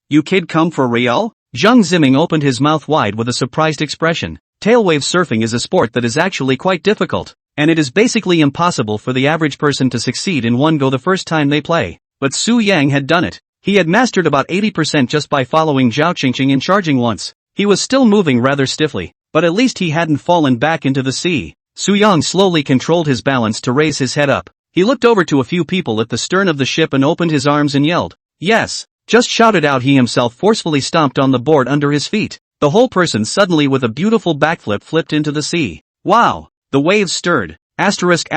Speaker 1: You kid come for real? Zhang Ziming opened his mouth wide with a surprised expression. Tailwave surfing is a sport that is actually quite difficult, and it is basically impossible for the average person to succeed in one go the first time they play. But Su Yang had done it. He had mastered about 80% just by following Zhao Qingqing and charging once. He was still moving rather stiffly, but at least he hadn't fallen back into the sea. Su Yang slowly controlled his balance to raise his head up. He looked over to a few people at the stern of the ship and opened his arms and yelled, "Yes!" Just shouted out. He himself forcefully stomped on the board under his feet. The whole person suddenly with a beautiful backflip flipped into the sea. Wow! The waves stirred. Asterisk.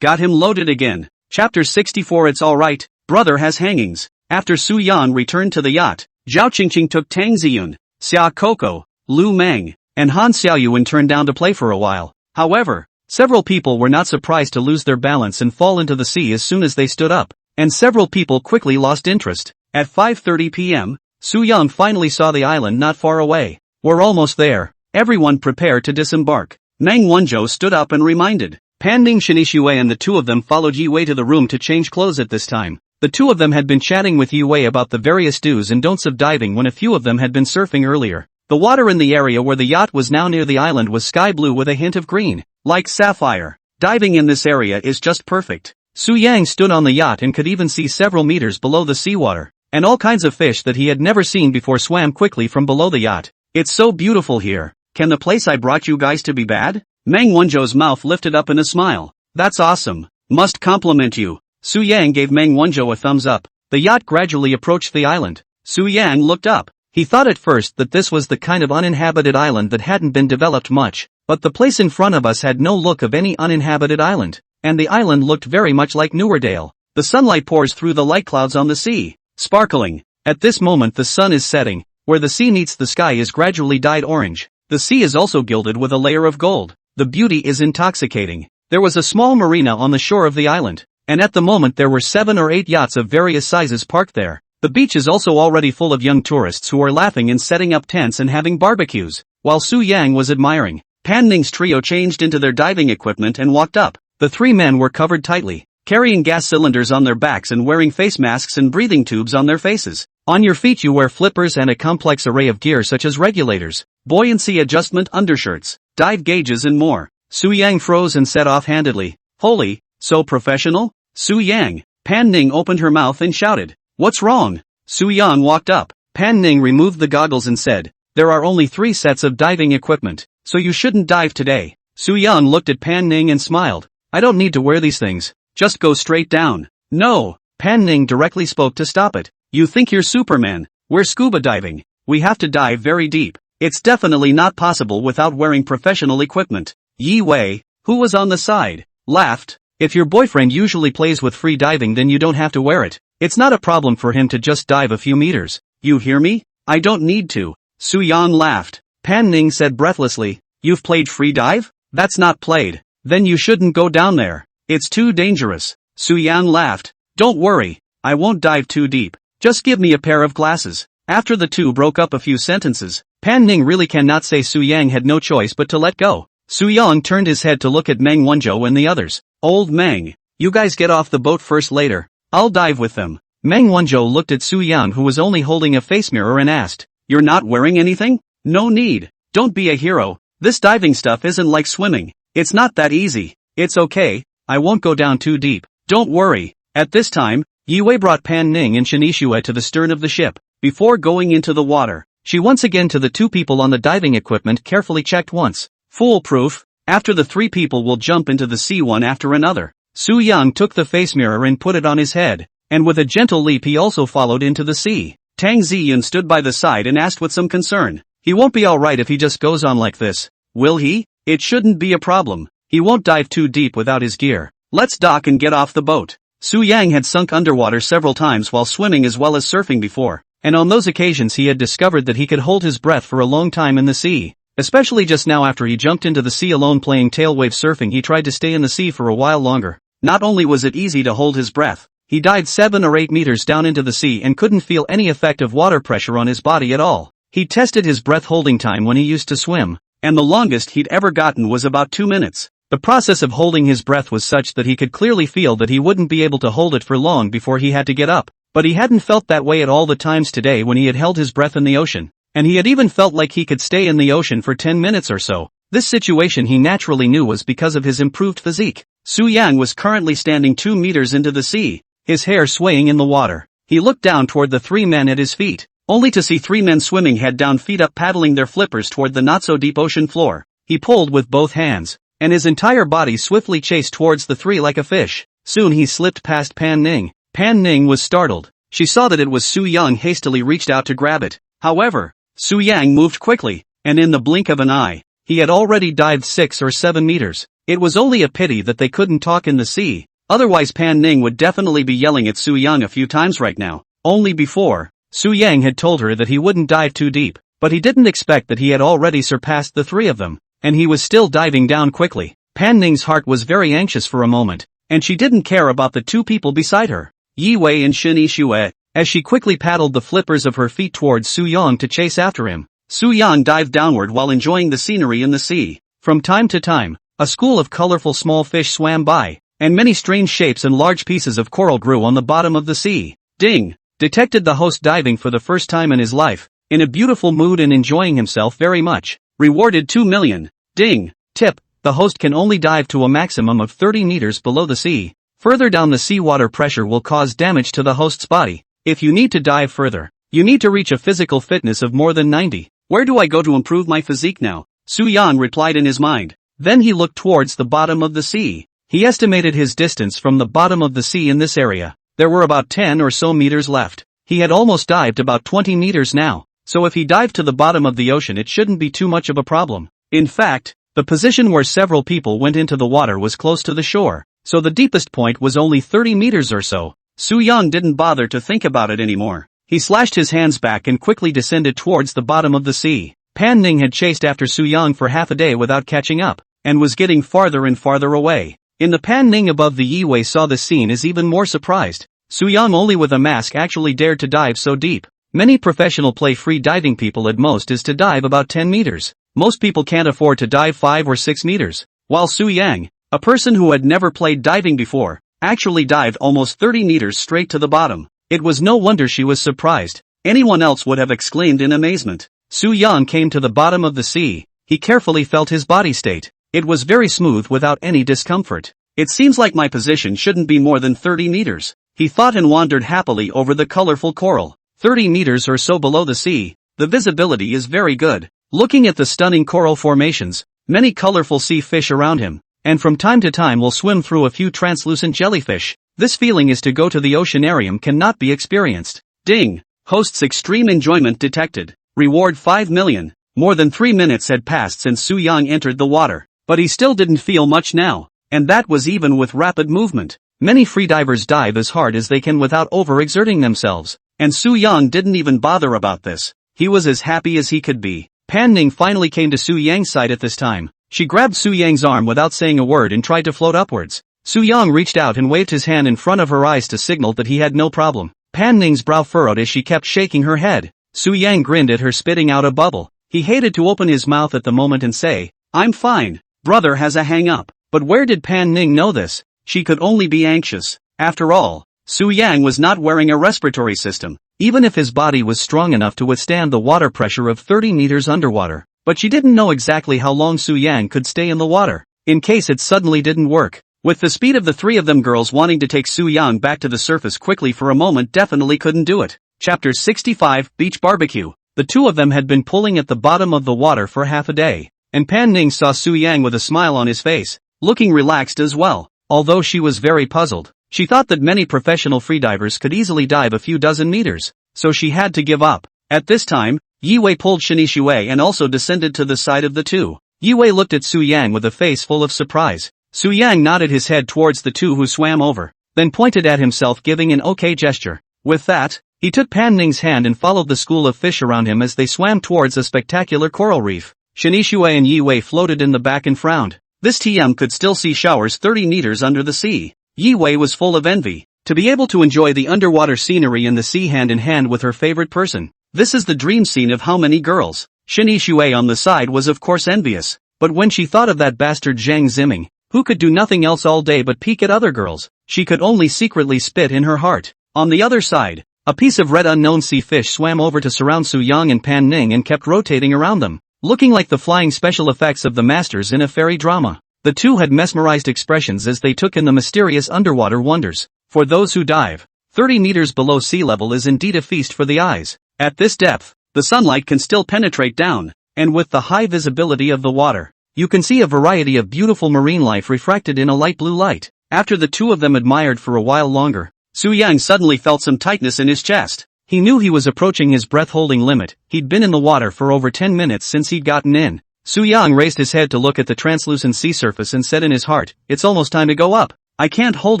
Speaker 1: Got him loaded again. Chapter 64. It's alright, brother has hangings. After Su Yan returned to the yacht, Zhao Qingqing took Tang Ziyun, Xia Coco, Lu Meng, and Han Xiaoyuan turned down to play for a while. However, several people were not surprised to lose their balance and fall into the sea as soon as they stood up, and several people quickly lost interest. At 5:30 p.m., Su Yang finally saw the island not far away. We're almost there. Everyone prepare to disembark. Meng Wanzhou stood up and reminded. Pan Ning, Shenixue and the two of them followed Yi Wei to the room to change clothes at this time. The two of them had been chatting with Yi Wei about the various do's and don'ts of diving when a few of them had been surfing earlier. The water in the area where the yacht was now near the island was sky blue with a hint of green, like sapphire. Diving in this area is just perfect. Su Yang stood on the yacht and could even see several meters below the seawater, and all kinds of fish that he had never seen before swam quickly from below the yacht. It's so beautiful here. Can the place I brought you guys to be bad? Meng Wanzhou's mouth lifted up in a smile. That's awesome. Must compliment you. Su Yang gave Meng Wanzhou a thumbs up. The yacht gradually approached the island. Su Yang looked up. He thought at first that this was the kind of uninhabited island that hadn't been developed much, but the place in front of us had no look of any uninhabited island, and the island looked very much like Newerdale. The sunlight pours through the light clouds on the sea, sparkling. At this moment the sun is setting. Where the sea meets the sky is gradually dyed orange. The sea is also gilded with a layer of gold. The beauty is intoxicating. There was a small marina on the shore of the island, and at the moment there were 7 or 8 yachts of various sizes parked there. The beach is also already full of young tourists who are laughing and setting up tents and having barbecues. While Su Yang was admiring, Pan Ning's trio changed into their diving equipment and walked up. The 3 men were covered tightly, carrying gas cylinders on their backs and wearing face masks and breathing tubes on their faces. On your feet you wear flippers and a complex array of gear such as regulators, buoyancy adjustment undershirts, dive gauges and more. Su Yang froze and said offhandedly, "Holy, so professional?" Su Yang. Pan Ning opened her mouth and shouted, "What's wrong?" Su Yang walked up. Pan Ning removed the goggles and said, "There are only 3 sets of diving equipment, so you shouldn't dive today." Su Yang looked at Pan Ning and smiled. "I don't need to wear these things, just go straight down." "No." Pan Ning directly spoke to stop it. "You think you're Superman? We're scuba diving. We have to dive very deep. It's definitely not possible without wearing professional equipment." Yi Wei, who was on the side, laughed. "If your boyfriend usually plays with free diving then you don't have to wear it. It's not a problem for him to just dive a few meters. You hear me? I don't need to." Su Yan laughed. Pan Ning said breathlessly, "You've played free dive? That's not played. Then you shouldn't go down there. It's too dangerous." Su Yan laughed. "Don't worry, I won't dive too deep. Just give me a pair of glasses." After the two broke up a few sentences, Pan Ning really cannot say Su Yang had no choice but to let go. Su Yang turned his head to look at Meng Wanzhou and the others. "Old Meng, you guys get off the boat first later. I'll dive with them." Meng Wanzhou looked at Su Yang who was only holding a face mirror and asked, "You're not wearing anything?" "No need. Don't be a hero. This diving stuff isn't like swimming. It's not that easy. It's okay, I won't go down too deep. Don't worry." At this time, Yi Wei brought Pan Ning and Shenixue to the stern of the ship. Before going into the water, she once again to the 2 people on the diving equipment carefully checked once. Foolproof. After the 3 people will jump into the sea one after another. Su Yang took the face mirror and put it on his head, and with a gentle leap he also followed into the sea. Tang Ziyun stood by the side and asked with some concern, "He won't be alright if he just goes on like this, will he?" "It shouldn't be a problem. He won't dive too deep without his gear. Let's dock and get off the boat." Su Yang had sunk underwater several times while swimming as well as surfing before, and on those occasions he had discovered that he could hold his breath for a long time in the sea. Especially just now after he jumped into the sea alone playing tailwave surfing, he tried to stay in the sea for a while longer. Not only was it easy to hold his breath, he dived 7 or 8 meters down into the sea and couldn't feel any effect of water pressure on his body at all. He tested his breath holding time when he used to swim, and the longest he'd ever gotten was about 2 minutes. The process of holding his breath was such that he could clearly feel that he wouldn't be able to hold it for long before he had to get up. But he hadn't felt that way at all the times today when he had held his breath in the ocean. And he had even felt like he could stay in the ocean for 10 minutes or so. This situation he naturally knew was because of his improved physique. Su Yang was currently standing 2 meters into the sea, his hair swaying in the water. He looked down toward the 3 men at his feet, only to see 3 men swimming head down feet up paddling their flippers toward the not-so-deep ocean floor. He pulled with both hands, and his entire body swiftly chased towards the 3 like a fish. Soon he slipped past Pan Ning. Pan Ning was startled. She saw that it was Su Yang, hastily reached out to grab it. However, Su Yang moved quickly, and in the blink of an eye, he had already dived 6 or 7 meters. It was only a pity that they couldn't talk in the sea, otherwise Pan Ning would definitely be yelling at Su Yang a few times right now. Only before, Su Yang had told her that he wouldn't dive too deep, but he didn't expect that he had already surpassed the 3 of them, and he was still diving down quickly. Pan Ning's heart was very anxious for a moment, and she didn't care about the 2 people beside her, Yi Wei and Shen Yixue, as she quickly paddled the flippers of her feet towards Su Yang to chase after him. Su Yang dived downward while enjoying the scenery in the sea. From time to time, a school of colorful small fish swam by, and many strange shapes and large pieces of coral grew on the bottom of the sea. Ding! Detected the host diving for the first time in his life, in a beautiful mood and enjoying himself very much. Rewarded 2 million. Ding! Tip: the host can only dive to a maximum of 30 meters below the sea. Further down the seawater pressure will cause damage to the host's body. If you need to dive further, you need to reach a physical fitness of more than 90. Where do I go to improve my physique now? Su Yang replied in his mind. Then he looked towards the bottom of the sea. He estimated his distance from the bottom of the sea in this area. There were about 10 or so meters left. He had almost dived about 20 meters now, so if he dived to the bottom of the ocean it shouldn't be too much of a problem. In fact, the position where several people went into the water was close to the shore, so the deepest point was only 30 meters or so. Su Yang didn't bother to think about it anymore. He slashed his hands back and quickly descended towards the bottom of the sea. Pan Ning had chased after Su Yang for half a day without catching up, and was getting farther and farther away. In the Pan Ning above, the Yi Wei saw the scene is even more surprised. Su Yang, only with a mask, actually dared to dive so deep. Many professional free diving people at most is to dive about 10 meters. Most people can't afford to dive 5 or 6 meters, while Su Yang, a person who had never played diving before, actually dived almost 30 meters straight to the bottom. It was no wonder she was surprised. Anyone else would have exclaimed in amazement. Su Yang came to the bottom of the sea. He carefully felt his body state. It was very smooth without any discomfort. It seems like my position shouldn't be more than 30 meters, he thought, and wandered happily over the colorful coral. 30 meters or so below the sea, the visibility is very good. Looking at the stunning coral formations, many colorful sea fish around him, and from time to time will swim through a few translucent jellyfish. This feeling is to go to the oceanarium cannot be experienced. Ding! Host's extreme enjoyment detected. Reward 5 million. More than 3 minutes had passed since Su Yang entered the water, but he still didn't feel much now, and that was even with rapid movement. Many freedivers dive as hard as they can without overexerting themselves, and Su Yang didn't even bother about this. He was as happy as he could be. Pan Ning finally came to Su Yang's side at this time. She grabbed Su Yang's arm without saying a word and tried to float upwards. Su Yang reached out and waved his hand in front of her eyes to signal that he had no problem. Pan Ning's brow furrowed as she kept shaking her head. Su Yang grinned at her, spitting out a bubble. He hated to open his mouth at the moment and say, "I'm fine. Brother has a hang-up." But where did Pan Ning know this? She could only be anxious. After all, Su Yang was not wearing a respiratory system, even if his body was strong enough to withstand the water pressure of 30 meters underwater. But she didn't know exactly how long Su Yang could stay in the water, in case it suddenly didn't work. With the speed of the 3 of them, girls wanting to take Su Yang back to the surface quickly for a moment definitely couldn't do it. Chapter 65, Beach Barbecue. The 2 of them had been pulling at the bottom of the water for half a day, and Pan Ning saw Su Yang with a smile on his face, looking relaxed as well. Although she was very puzzled, she thought that many professional freedivers could easily dive a few dozen meters, so she had to give up. At this time, Yi Wei pulled Shen Yixue and also descended to the side of the 2. Yi Wei looked at Su Yang with a face full of surprise. Su Yang nodded his head towards the 2 who swam over, then pointed at himself, giving an okay gesture. With that, he took Pan Ning's hand and followed the school of fish around him as they swam towards a spectacular coral reef. Shen Yixue and Yi Wei floated in the back and frowned. This TM could still see showers 30 meters under the sea. Yi Wei was full of envy, to be able to enjoy the underwater scenery in the sea hand in hand with her favorite person. This is the dream scene of how many girls. Shen Yixue on the side was of course envious, but when she thought of that bastard Zhang Ziming, who could do nothing else all day but peek at other girls. She could only secretly spit in her heart. On the other side, a piece of red unknown sea fish swam over to surround Su Yang and Pan Ning and kept rotating around them, looking like the flying special effects of the masters in a fairy drama. The two had mesmerized expressions as they took in the mysterious underwater wonders. For those who dive, 30 meters below sea level is indeed a feast for the eyes. At this depth, the sunlight can still penetrate down, and with the high visibility of the water, you can see a variety of beautiful marine life refracted in a light blue light. After the two of them admired for a while longer, Su Yang suddenly felt some tightness in his chest. He knew he was approaching his breath-holding limit. He'd been in the water for over 10 minutes since he'd gotten in. Su Yang raised his head to look at the translucent sea surface and said in his heart, "It's almost time to go up. I can't hold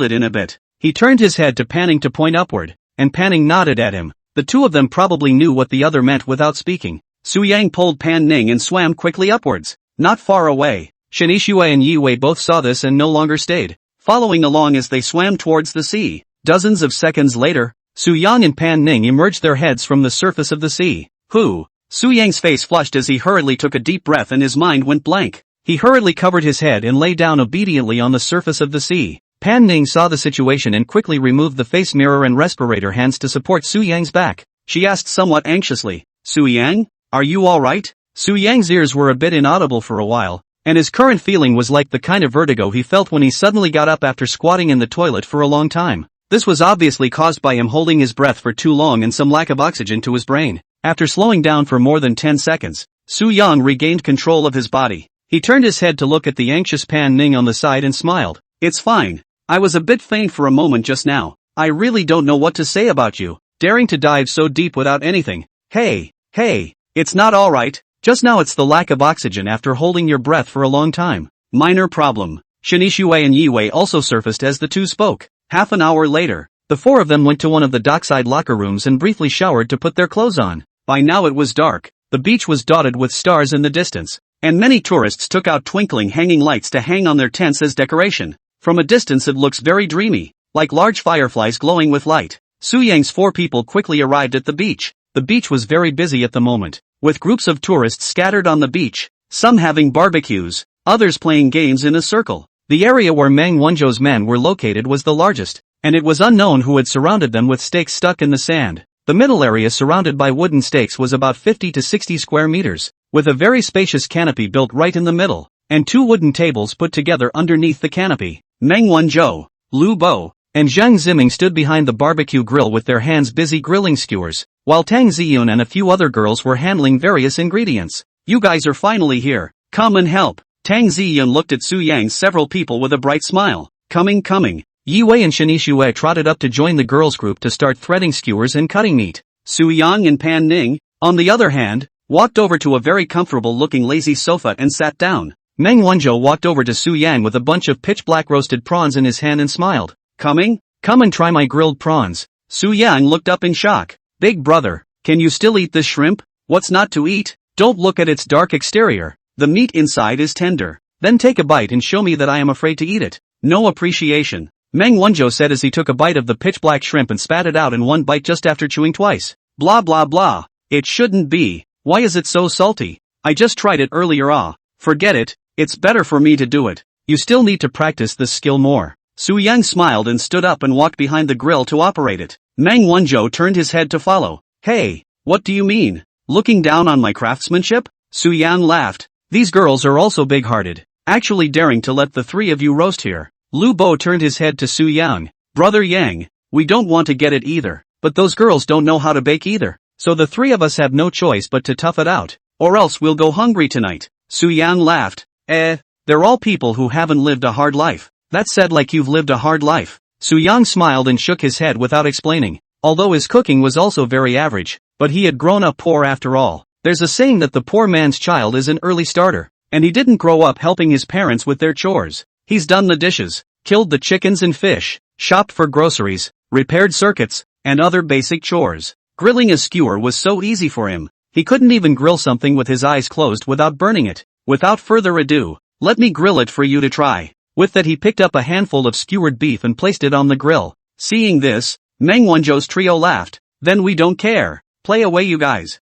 Speaker 1: it in a bit." He turned his head to Panning to point upward, and Panning nodded at him. The two of them probably knew what the other meant without speaking. Su Yang pulled Pan Ning and swam quickly upwards. Not far away, Shenishue and Yi Wei both saw this and no longer stayed, following along as they swam towards the sea. Dozens of seconds later, Su Yang and Pan Ning emerged their heads from the surface of the sea. Su Yang's face flushed as he hurriedly took a deep breath and his mind went blank. He hurriedly covered his head and lay down obediently on the surface of the sea. Pan Ning saw the situation and quickly removed the face mirror and respirator hands to support Su Yang's back. She asked somewhat anxiously, "Su Yang, are you alright?" Su Yang's ears were a bit inaudible for a while, and his current feeling was like the kind of vertigo he felt when he suddenly got up after squatting in the toilet for a long time. This was obviously caused by him holding his breath for too long and some lack of oxygen to his brain. After slowing down for more than 10 seconds, Su Yang regained control of his body. He turned his head to look at the anxious Pan Ning on the side and smiled. "It's fine. I was a bit faint for a moment just now. I really don't know what to say about you, daring to dive so deep without anything. Hey, it's not alright. Just now it's the lack of oxygen after holding your breath for a long time. Minor problem." Shenishue and Yi Wei also surfaced as the two spoke. Half an hour later, the four of them went to one of the dockside locker rooms and briefly showered to put their clothes on. By now it was dark, the beach was dotted with stars in the distance, and many tourists took out twinkling hanging lights to hang on their tents as decoration. From a distance it looks very dreamy, like large fireflies glowing with light. Su Yang's four people quickly arrived at the beach. The beach was very busy at the moment, with groups of tourists scattered on the beach, some having barbecues, others playing games in a circle. The area where Meng Wanzhou's men were located was the largest, and it was unknown who had surrounded them with stakes stuck in the sand. The middle area surrounded by wooden stakes was about 50 to 60 square meters, with a very spacious canopy built right in the middle, and two wooden tables put together underneath the canopy. Meng Wanzhou, Lu Bo, and Zhang Ziming stood behind the barbecue grill with their hands busy grilling skewers, while Tang Ziyun and a few other girls were handling various ingredients. "You guys are finally here. Come and help." Tang Ziyun looked at Su Yang's several people with a bright smile. Coming. Yi Wei and Shenishue trotted up to join the girls' group to start threading skewers and cutting meat. Su Yang and Pan Ning, on the other hand, walked over to a very comfortable-looking lazy sofa and sat down. Meng Wanzhou walked over to Su Yang with a bunch of pitch-black roasted prawns in his hand and smiled. "Coming? Come and try my grilled prawns." Su Yang looked up in shock. "Big brother, can you still eat this shrimp? What's not to eat? Don't look at its dark exterior. The meat inside is tender. Then take a bite and show me that I am afraid to eat it." "No appreciation," Meng Wanzhou said as he took a bite of the pitch-black shrimp and spat it out in one bite just after chewing twice. "Blah blah blah. It shouldn't be. Why is it so salty? I just tried it earlier. Forget it. It's better for me to do it. You still need to practice this skill more." Su Yang smiled and stood up and walked behind the grill to operate it. Meng Wanzhou turned his head to follow. "Hey, what do you mean? Looking down on my craftsmanship?" Su Yang laughed. "These girls are also big-hearted, actually daring to let the three of you roast here." Lu Bo turned his head to Su Yang. "Brother Yang, we don't want to get it either, but those girls don't know how to bake either, so the three of us have no choice but to tough it out, or else we'll go hungry tonight." Su Yang laughed. They're all people who haven't lived a hard life. That's said like you've lived a hard life." Su Yang smiled and shook his head without explaining. Although his cooking was also very average, but he had grown up poor after all. There's a saying that the poor man's child is an early starter, and he didn't grow up helping his parents with their chores. He's done the dishes, killed the chickens and fish, shopped for groceries, repaired circuits, and other basic chores. Grilling a skewer was so easy for him, he couldn't even grill something with his eyes closed without burning it. "Without further ado, let me grill it for you to try." With that he picked up a handful of skewered beef and placed it on the grill. Seeing this, Meng Wanzhou's trio laughed. "Then we don't care. Play away you guys."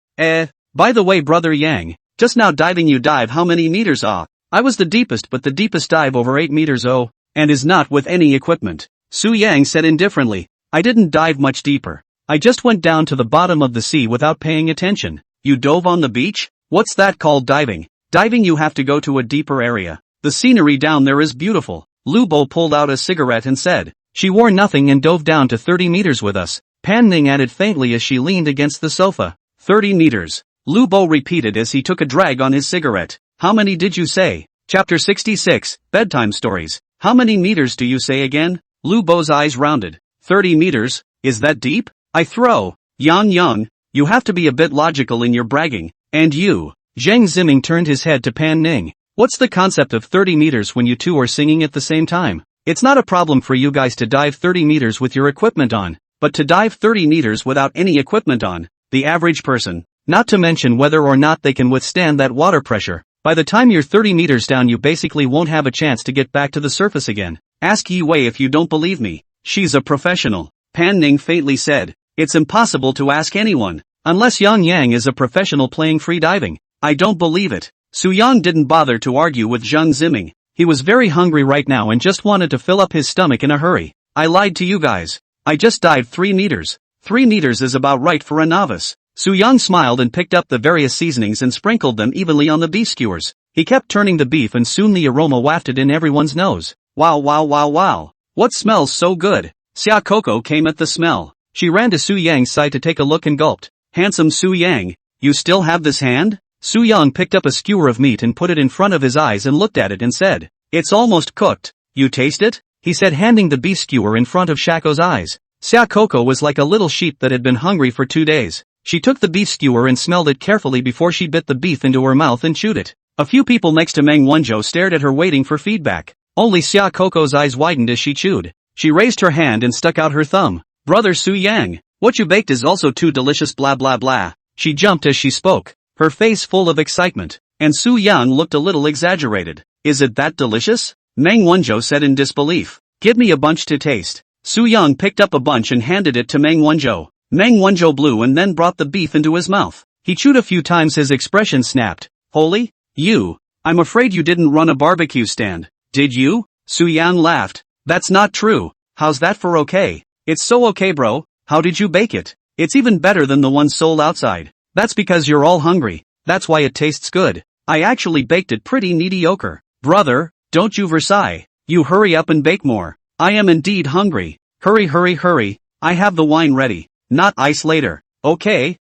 Speaker 1: By the way brother Yang, just now diving you dive how many meters? I was the deepest, but the deepest dive over 8 meters, oh, and is not with any equipment. Su Yang said indifferently. I didn't dive much deeper. I just went down to the bottom of the sea without paying attention. You dove on the beach? What's that called diving? Diving, you have to go to a deeper area. The scenery down there is beautiful. Lu Bo pulled out a cigarette and said. She wore nothing and dove down to 30 meters with us. Pan Ning added faintly as she leaned against the sofa. 30 meters. Lu Bo repeated as he took a drag on his cigarette. How many did you say? Chapter 66, Bedtime Stories. How many meters do you say again? Lu Bo's eyes rounded. 30 meters, is that deep? I throw. Yang, you have to be a bit logical in your bragging. And you? Zhang Ziming turned his head to Pan Ning. What's the concept of 30 meters when you two are singing at the same time? It's not a problem for you guys to dive 30 meters with your equipment on, but to dive 30 meters without any equipment on, the average person, not to mention whether or not they can withstand that water pressure, by the time you're 30 meters down you basically won't have a chance to get back to the surface again. Ask Yi Wei if you don't believe me. She's a professional. Pan Ning faintly said. It's impossible to ask anyone, unless Yang Yang is a professional playing free diving. I don't believe it. Su Yang didn't bother to argue with Zhang Ziming. He was very hungry right now and just wanted to fill up his stomach in a hurry. I lied to you guys. I just dived 3 meters. 3 meters is about right for a novice. Su Yang smiled and picked up the various seasonings and sprinkled them evenly on the beef skewers. He kept turning the beef and soon the aroma wafted in everyone's nose. Wow. What smells so good? Xia Coco came at the smell. She ran to Su Yang's side to take a look and gulped. Handsome Su Yang, you still have this hand? Su Yang picked up a skewer of meat and put it in front of his eyes and looked at it and said, it's almost cooked. You taste it? He said, handing the beef skewer in front of Shaco's eyes. Xia Coco was like a little sheep that had been hungry for 2 days. She took the beef skewer and smelled it carefully before she bit the beef into her mouth and chewed it. A few people next to Meng Wanzhou stared at her waiting for feedback. Only Xia Coco's eyes widened as she chewed. She raised her hand and stuck out her thumb. Brother Su Yang, what you baked is also too delicious blah blah blah. She jumped as she spoke, her face full of excitement, and Su Yang looked a little exaggerated. Is it that delicious? Meng Wanzhou said in disbelief. Give me a bunch to taste. Su Yang picked up a bunch and handed it to Meng Wanzhou. Meng Wanzhou blew and then brought the beef into his mouth. He chewed a few times, his expression snapped. Holy? You? I'm afraid you didn't run a barbecue stand. Did you? Su Yang laughed. That's not true. How's that for okay? It's so okay, bro. How did you bake it? It's even better than the ones sold outside. That's because you're all hungry. That's why it tastes good. I actually baked it pretty mediocre. Brother, don't you Versailles. You hurry up and bake more. I am indeed hungry. Hurry. I have the wine ready. Not ice later. Okay.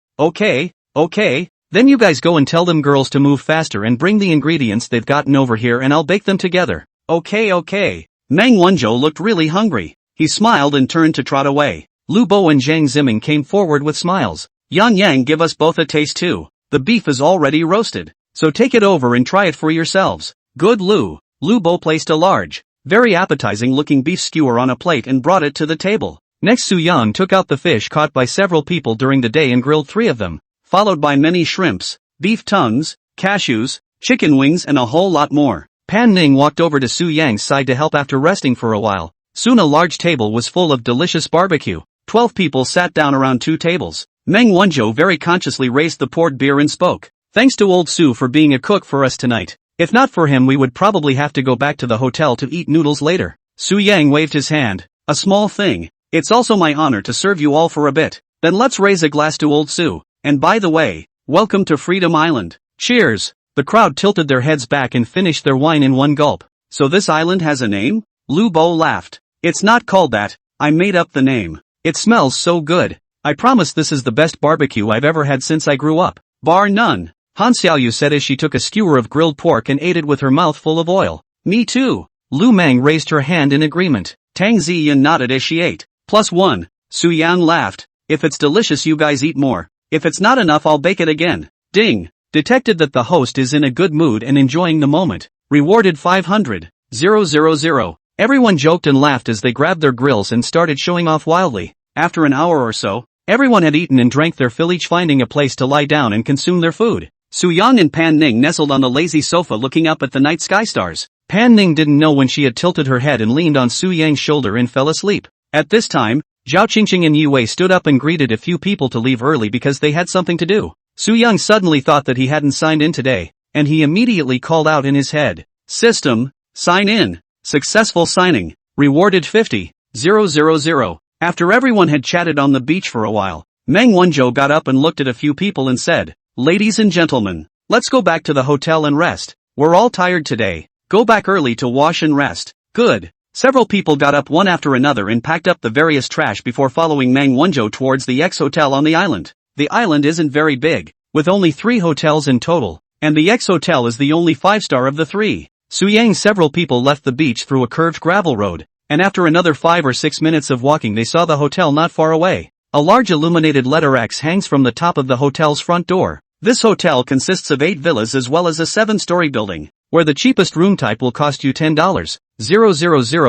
Speaker 1: Then you guys go and tell them girls to move faster and bring the ingredients they've gotten over here and I'll bake them together. Okay. Meng Wanzhou looked really hungry. He smiled and turned to trot away. Lu Bo and Zhang Ziming came forward with smiles. Yang, give us both a taste too. The beef is already roasted, so take it over and try it for yourselves. Good Lu. Lu Bo placed a large, very appetizing looking beef skewer on a plate and brought it to the table. Next Su Yang took out the fish caught by several people during the day and grilled 3 of them, followed by many shrimps, beef tongues, cashews, chicken wings and a whole lot more. Pan Ning walked over to Su Yang's side to help after resting for a while. Soon a large table was full of delicious barbecue. 12 people sat down around 2 tables. Meng Wanzhou very consciously raised the poured beer and spoke. Thanks to old Su for being a cook for us tonight. If not for him we would probably have to go back to the hotel to eat noodles later. Su Yang waved his hand. A small thing. It's also my honor to serve you all for a bit. Then let's raise a glass to old Su. And by the way, welcome to Freedom Island. Cheers. The crowd tilted their heads back and finished their wine in one gulp. So this island has a name? Lu Bo laughed. It's not called that. I made up the name. It smells so good. I promise this is the best barbecue I've ever had since I grew up. Bar none. Han Xiaoyu said as she took a skewer of grilled pork and ate it with her mouth full of oil. Me too. Lu Meng raised her hand in agreement. Tang Ziyin nodded as she ate. +1. Su Yang laughed. If it's delicious you guys eat more. If it's not enough I'll bake it again. Ding. Detected that the host is in a good mood and enjoying the moment. Rewarded 500. 000. Everyone joked and laughed as they grabbed their grills and started showing off wildly. After an hour or so, everyone had eaten and drank their fill, each finding a place to lie down and consume their food. Su Yang and Pan Ning nestled on the lazy sofa looking up at the night sky stars. Pan Ning didn't know when she had tilted her head and leaned on Su Yang's shoulder and fell asleep. At this time, Zhao Qingqing and Yi Wei stood up and greeted a few people to leave early because they had something to do. Su Yang suddenly thought that he hadn't signed in today, and he immediately called out in his head. System, sign in. Successful signing. Rewarded 50,000. After everyone had chatted on the beach for a while, Meng Wanzhou got up and looked at a few people and said, "Ladies and gentlemen, let's go back to the hotel and rest. We're all tired today. Go back early to wash and rest." Good. Several people got up one after another and packed up the various trash before following Meng Wanzhou towards the X-Hotel on the island. The island isn't very big, with only 3 hotels in total, and the X-Hotel is the only 5-star of the 3. Suyang. Several people left the beach through a curved gravel road, and after another 5 or 6 minutes of walking they saw the hotel not far away. A large illuminated letter X hangs from the top of the hotel's front door. This hotel consists of 8 villas as well as a 7-story building, where the cheapest room type will cost you $10,000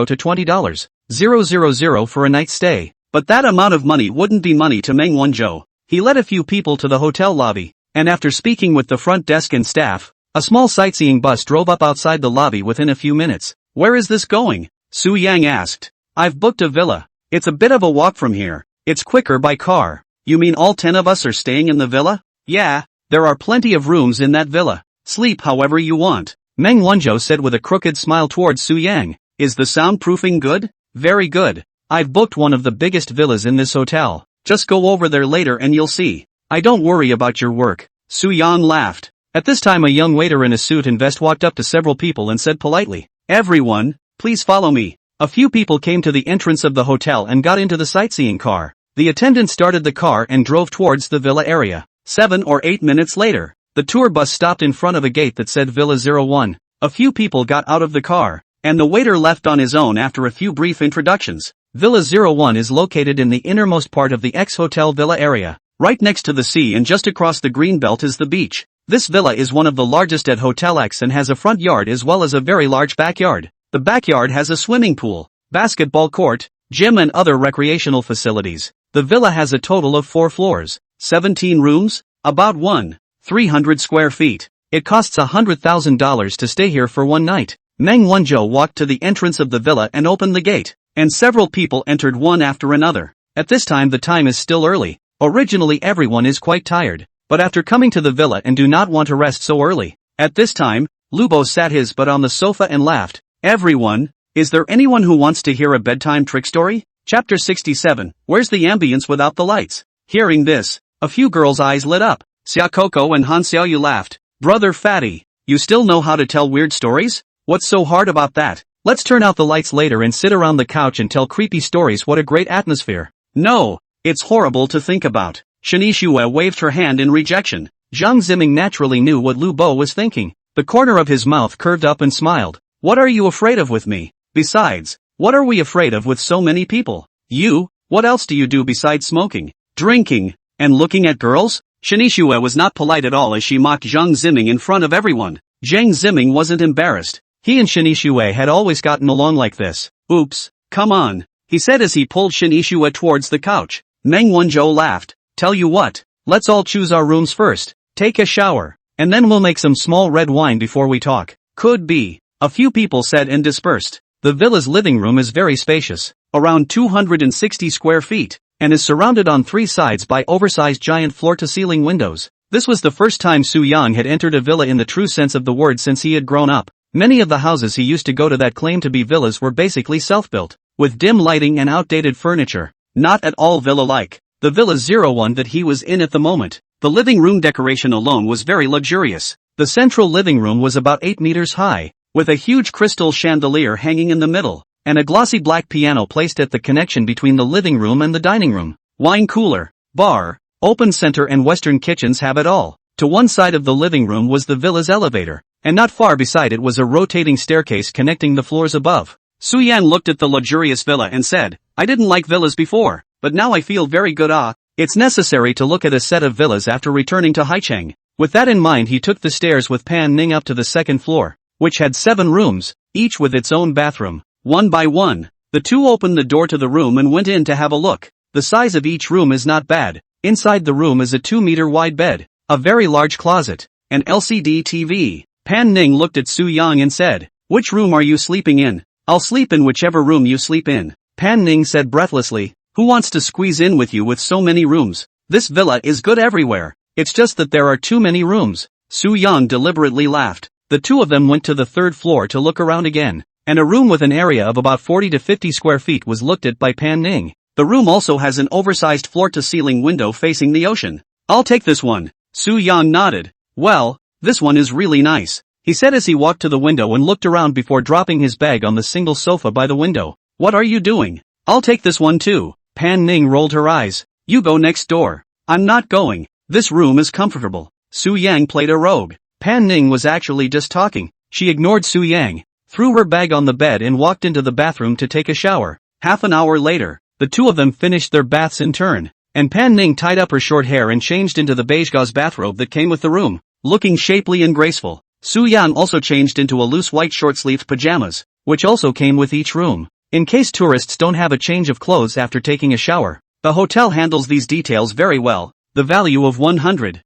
Speaker 1: to $20,000 for a night's stay. But that amount of money wouldn't be money to Meng Wanzhou. He led a few people to the hotel lobby, and after speaking with the front desk and staff, a small sightseeing bus drove up outside the lobby within a few minutes. "Where is this going?" Su Yang asked. "I've booked a villa. It's a bit of a walk from here. It's quicker by car." "You mean all 10 of us are staying in the villa?" "Yeah, there are plenty of rooms in that villa. Sleep however you want," Meng Wanzhou said with a crooked smile towards Su Yang. "Is the soundproofing good?" "Very good. I've booked one of the biggest villas in this hotel. Just go over there later and you'll see. I don't worry about your work." Su Yang laughed. At this time a young waiter in a suit and vest walked up to several people and said politely, "Everyone, please follow me." A few people came to the entrance of the hotel and got into the sightseeing car. The attendant started the car and drove towards the villa area. 7 or 8 minutes later, the tour bus stopped in front of a gate that said Villa 01. A few people got out of the car, and the waiter left on his own after a few brief introductions. Villa 01 is located in the innermost part of the X-Hotel villa area, right next to the sea, and just across the green belt is the beach. This villa is one of the largest at Hotel X and has a front yard as well as a very large backyard. The backyard has a swimming pool, basketball court, gym and other recreational facilities. The villa has a total of 4 floors, 17 rooms, about 1,300 square feet. It costs $100,000 to stay here for one night. Meng Wanzhou walked to the entrance of the villa and opened the gate, and several people entered one after another. At this time the time is still early. Originally everyone is quite tired, but after coming to the villa and do not want to rest so early. At this time, Lubo sat his butt on the sofa and laughed. "Everyone, is there anyone who wants to hear a bedtime trick story?" Chapter 67, Where's the ambience without the lights? Hearing this, a few girls' eyes lit up. Xia Coco and Han Xiaoyu laughed. "Brother Fatty, you still know how to tell weird stories? What's so hard about that? Let's turn out the lights later and sit around the couch and tell creepy stories. What a great atmosphere." "No, it's horrible to think about." Shani Shue waved her hand in rejection. Zhang Ziming naturally knew what Lu Bo was thinking. The corner of his mouth curved up and smiled. "What are you afraid of with me? Besides, what are we afraid of with so many people? You, what else do you do besides smoking, drinking, and looking at girls?" Shani Shue was not polite at all as she mocked Zhang Ziming in front of everyone. Zhang Ziming wasn't embarrassed. He and Shani Shue had always gotten along like this. "Oops, come on," he said as he pulled Shani Shue towards the couch. Meng Wanzhou laughed. "Tell you what, let's all choose our rooms first, take a shower, and then we'll make some small red wine before we talk." "Could be," a few people said and dispersed. The villa's living room is very spacious, around 260 square feet, and is surrounded on 3 sides by oversized giant floor-to-ceiling windows. This was the first time Su Yang had entered a villa in the true sense of the word since he had grown up. Many of the houses he used to go to that claimed to be villas were basically self-built, with dim lighting and outdated furniture. Not at all villa-like. The Villa 01 that he was in at the moment, the living room decoration alone was very luxurious. The central living room was about 8 meters high, with a huge crystal chandelier hanging in the middle, and a glossy black piano placed at the connection between the living room and the dining room. Wine cooler, bar, open center and western kitchens have it all. To one side of the living room was the villa's elevator, and not far beside it was a rotating staircase connecting the floors above. Su Yan looked at the luxurious villa and said, "I didn't like villas before, but now I feel very good. It's necessary to look at a set of villas after returning to Haicheng." With that in mind he took the stairs with Pan Ning up to the second floor, which had 7 rooms, each with its own bathroom. One by one, the two opened the door to the room and went in to have a look. The size of each room is not bad. Inside the room is a 2-meter wide bed, a very large closet, an LCD TV. Pan Ning looked at Su Yang and said, "Which room are you sleeping in?" "I'll sleep in whichever room you sleep in," Pan Ning said breathlessly. "Who wants to squeeze in with you with so many rooms? This villa is good everywhere. It's just that there are too many rooms." Su Yang deliberately laughed. the two of them went to the third floor to look around again, and a room with an area of about 40 to 50 square feet was looked at by Pan Ning. The room also has an oversized floor-to-ceiling window facing the ocean. I'll take this one. Su Yang nodded. Well, this one is really nice, he said as he walked to the window and looked around before dropping his bag on the single sofa by the window. What are you doing? I'll take this one too. Pan Ning rolled her eyes. You go next door. I'm not going. This room is comfortable. Su Yang played a rogue. Pan Ning was actually just talking. She ignored Su Yang, threw her bag on the bed and walked into the bathroom to take a shower. Half an hour later, the two of them finished their baths in turn, and Pan Ning tied up her short hair and changed into the beige gauze bathrobe that came with the room, looking shapely and graceful. Su Yang also changed into a loose white short-sleeved pajamas, which also came with each room. In case tourists don't have a change of clothes after taking a shower, the hotel handles these details very well. The value of 100,000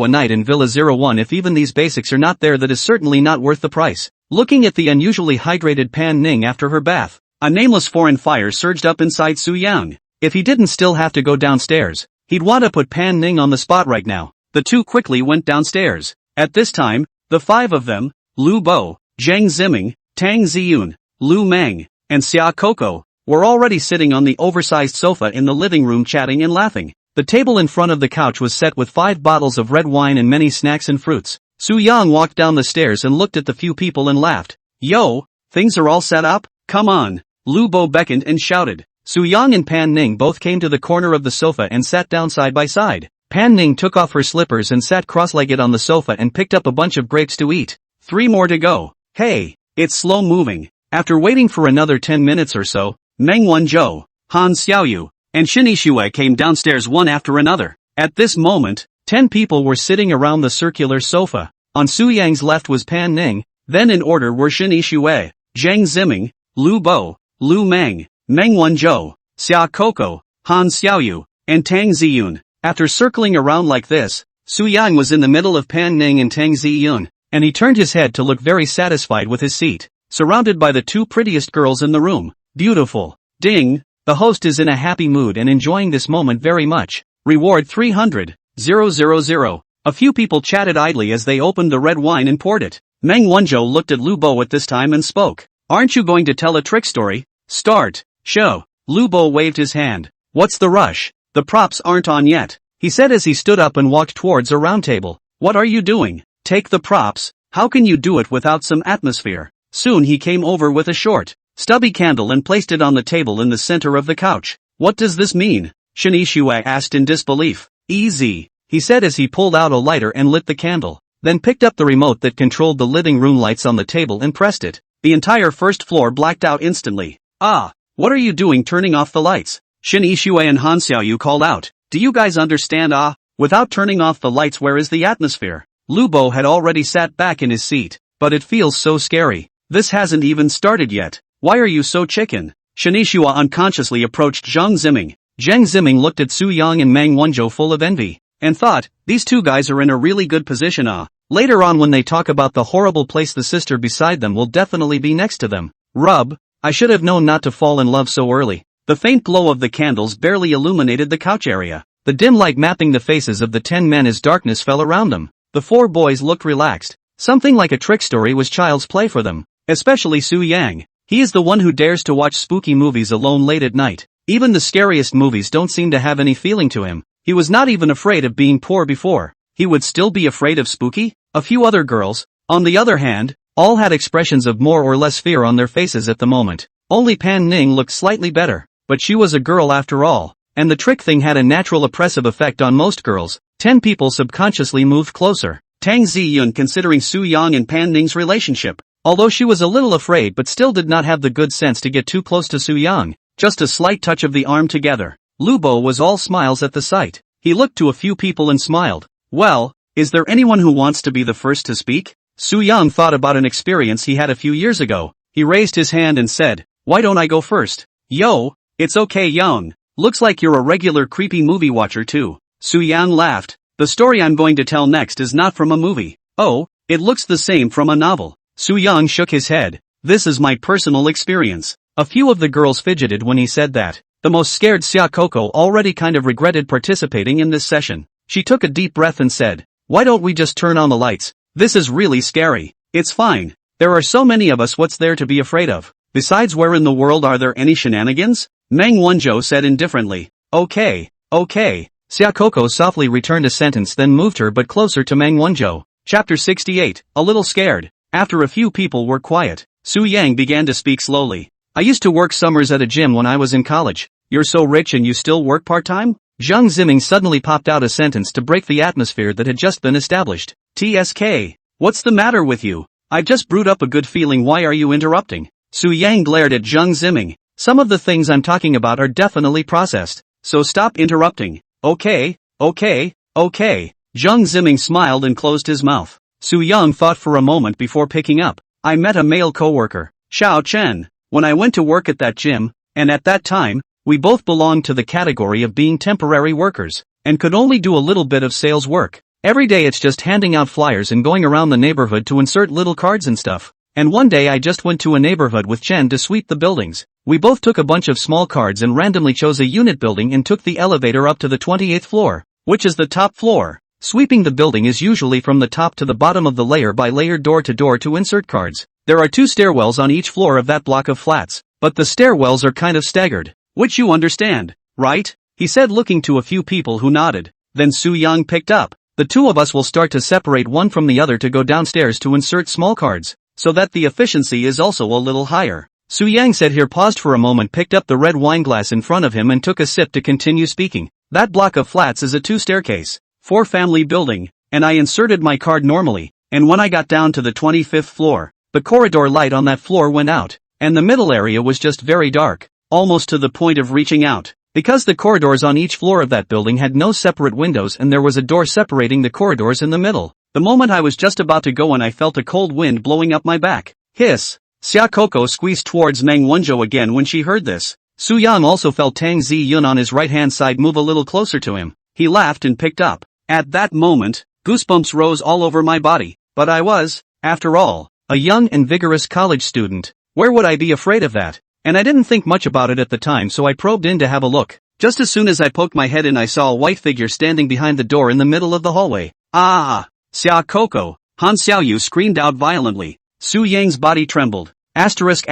Speaker 1: a night in Villa 01. If even these basics are not there, that is certainly not worth the price. Looking at the unusually hydrated Pan Ning after her bath, a nameless foreign fire surged up inside Su Yang. If he didn't still have to go downstairs, he'd want to put Pan Ning on the spot right now. The two quickly went downstairs. At this time, the five of them, Lu Bo, Zhang Ziming, Tang Ziyun, Lu Meng, and Xia Coco, were already sitting on the oversized sofa in the living room chatting and laughing. The table in front of the couch was set with 5 bottles of red wine and many snacks and fruits. Su Yang walked down the stairs and looked at the few people and laughed. Yo, things are all set up? Come on. Lu Bo beckoned and shouted. Su Yang and Pan Ning both came to the corner of the sofa and sat down side by side. Pan Ning took off her slippers and sat cross-legged on the sofa and picked up a bunch of grapes to eat. 3 more to go. Hey, it's slow moving. After waiting for another 10 minutes or so, Meng Wanzhou, Han Xiaoyu, and Shin Yixue came downstairs one after another. At this moment, 10 people were sitting around the circular sofa. On Su Yang's left was Pan Ning, then in order were Shin Yixue, Zhang Ziming, Lu Bo, Lu Meng, Meng Wanzhou, Xia Coco, Han Xiaoyu, and Tang Ziyun. After circling around like this, Su Yang was in the middle of Pan Ning and Tang Ziyun, and he turned his head to look very satisfied with his seat, surrounded by the 2 prettiest girls in the room. Beautiful. Ding. The host is in a happy mood and enjoying this moment very much. Reward 300,000. A few people chatted idly as they opened the red wine and poured it. Meng Wanzhou looked at Lu Bo at this time and spoke. Aren't you going to tell a trick story? Start. Show. Lu Bo waved his hand. What's the rush? The props aren't on yet, he said as he stood up and walked towards a round table. What are you doing? Take the props. How can you do it without some atmosphere? Soon he came over with a short, stubby candle and placed it on the table in the center of the couch. What does this mean? Shin Yixue asked in disbelief. Easy, he said as he pulled out a lighter and lit the candle, then picked up the remote that controlled the living room lights on the table and pressed it. The entire first floor blacked out instantly. Ah, what are you doing turning off the lights? Shin Yixue and Han Xiaoyu called out. Do you guys understand? Without turning off the lights, where is the atmosphere? Lu Bo had already sat back in his seat. But it feels so scary. This hasn't even started yet. Why are you so chicken? Shin Yixue unconsciously approached Zhang Ziming. Zhang Ziming looked at Su Yang and Meng Wanzhou full of envy, and thought, these two guys are in a really good position. Later on when they talk about the horrible place, the sister beside them will definitely be next to them. Rub. I should have known not to fall in love so early. The faint glow of the candles barely illuminated the couch area. The dim light mapping the faces of the 10 men as darkness fell around them. The 4 boys looked relaxed. Something like a trick story was child's play for them. Especially Su Yang. He is the one who dares to watch spooky movies alone late at night. Even the scariest movies don't seem to have any feeling to him. He was not even afraid of being poor before. He would still be afraid of spooky? A few other girls, on the other hand, all had expressions of more or less fear on their faces at the moment. Only Pan Ning looked slightly better. But she was a girl after all, and the trick thing had a natural oppressive effect on most girls. 10 people subconsciously moved closer. Tang Ziyun considering Su Yang and Pan Ning's relationship, although she was a little afraid but still did not have the good sense to get too close to Su Yang, just a slight touch of the arm together. Lu Bo was all smiles at the sight. He looked to a few people and smiled. Well, is there anyone who wants to be the first to speak? Su Yang thought about an experience he had a few years ago. He raised his hand and said, why don't I go first? Yo. It's okay, Yang. Looks like you're a regular creepy movie watcher too. Su Yang laughed. The story I'm going to tell next is not from a movie. Oh, it looks the same from a novel. Su Yang shook his head. This is my personal experience. A few of the girls fidgeted when he said that. The most scared Xia Coco already kind of regretted participating in this session. She took a deep breath and said, why don't we just turn on the lights? This is really scary. It's fine. There are so many of us, what's there to be afraid of? Besides, where in the world are there any shenanigans? Meng Wanzhou said indifferently. Okay. Xia Coco softly returned a sentence, then moved her but closer to Meng Wanzhou. Chapter 68, a little scared. After a few people were quiet, Su Yang began to speak slowly. I used to work summers at a gym when I was in college. You're so rich and you still work part-time? Zhang Ziming suddenly popped out a sentence to break the atmosphere that had just been established. TSK. What's the matter with you? I've just brewed up a good feeling, why are you interrupting? Su Yang glared at Zhang Ziming. Some of the things I'm talking about are definitely processed, so stop interrupting. Okay. Zhang Ziming smiled and closed his mouth. Su Yang thought for a moment before picking up. I met a male coworker, Xiao Chen, when I went to work at that gym, and at that time, we both belonged to the category of being temporary workers, and could only do a little bit of sales work. Every day it's just handing out flyers and going around the neighborhood to insert little cards and stuff. And one day I just went to a neighborhood with Chen to sweep the buildings. We both took a bunch of small cards and randomly chose a unit building and took the elevator up to the 28th floor, which is the top floor. Sweeping the building is usually from the top to the bottom of the layer by layer, door to insert cards. There are 2 stairwells on each floor of that block of flats, but the stairwells are kind of staggered. Which you understand, right? He said, looking to a few people who nodded. Then Su Yang picked up. The 2 of us will start to separate one from the other to go downstairs to insert small cards, so that the efficiency is also a little higher. Su Yang said here, paused for a moment, picked up the red wine glass in front of him and took a sip to continue speaking. That block of flats is a 2-staircase, 4-family building, and I inserted my card normally, and when I got down to the 25th floor, the corridor light on that floor went out, and the middle area was just very dark, almost to the point of reaching out. Because the corridors on each floor of that building had no separate windows and there was a door separating the corridors in the middle. The moment I was just about to go in, I felt a cold wind blowing up my back. Hiss! Xia Coco squeezed towards Meng Wanzhou again when she heard this. Su Yang also felt Tang Ziyun on his right-hand side move a little closer to him. He laughed and picked up. At that moment, goosebumps rose all over my body. But I was, after all, a young and vigorous college student. Where would I be afraid of that? And I didn't think much about it at the time, so I probed in to have a look. Just as soon as I poked my head in, I saw a white figure standing behind the door in the middle of the hallway. Ah! Xia Coco! Han Xiaoyu screamed out violently. Su Yang's body trembled. Asterisk.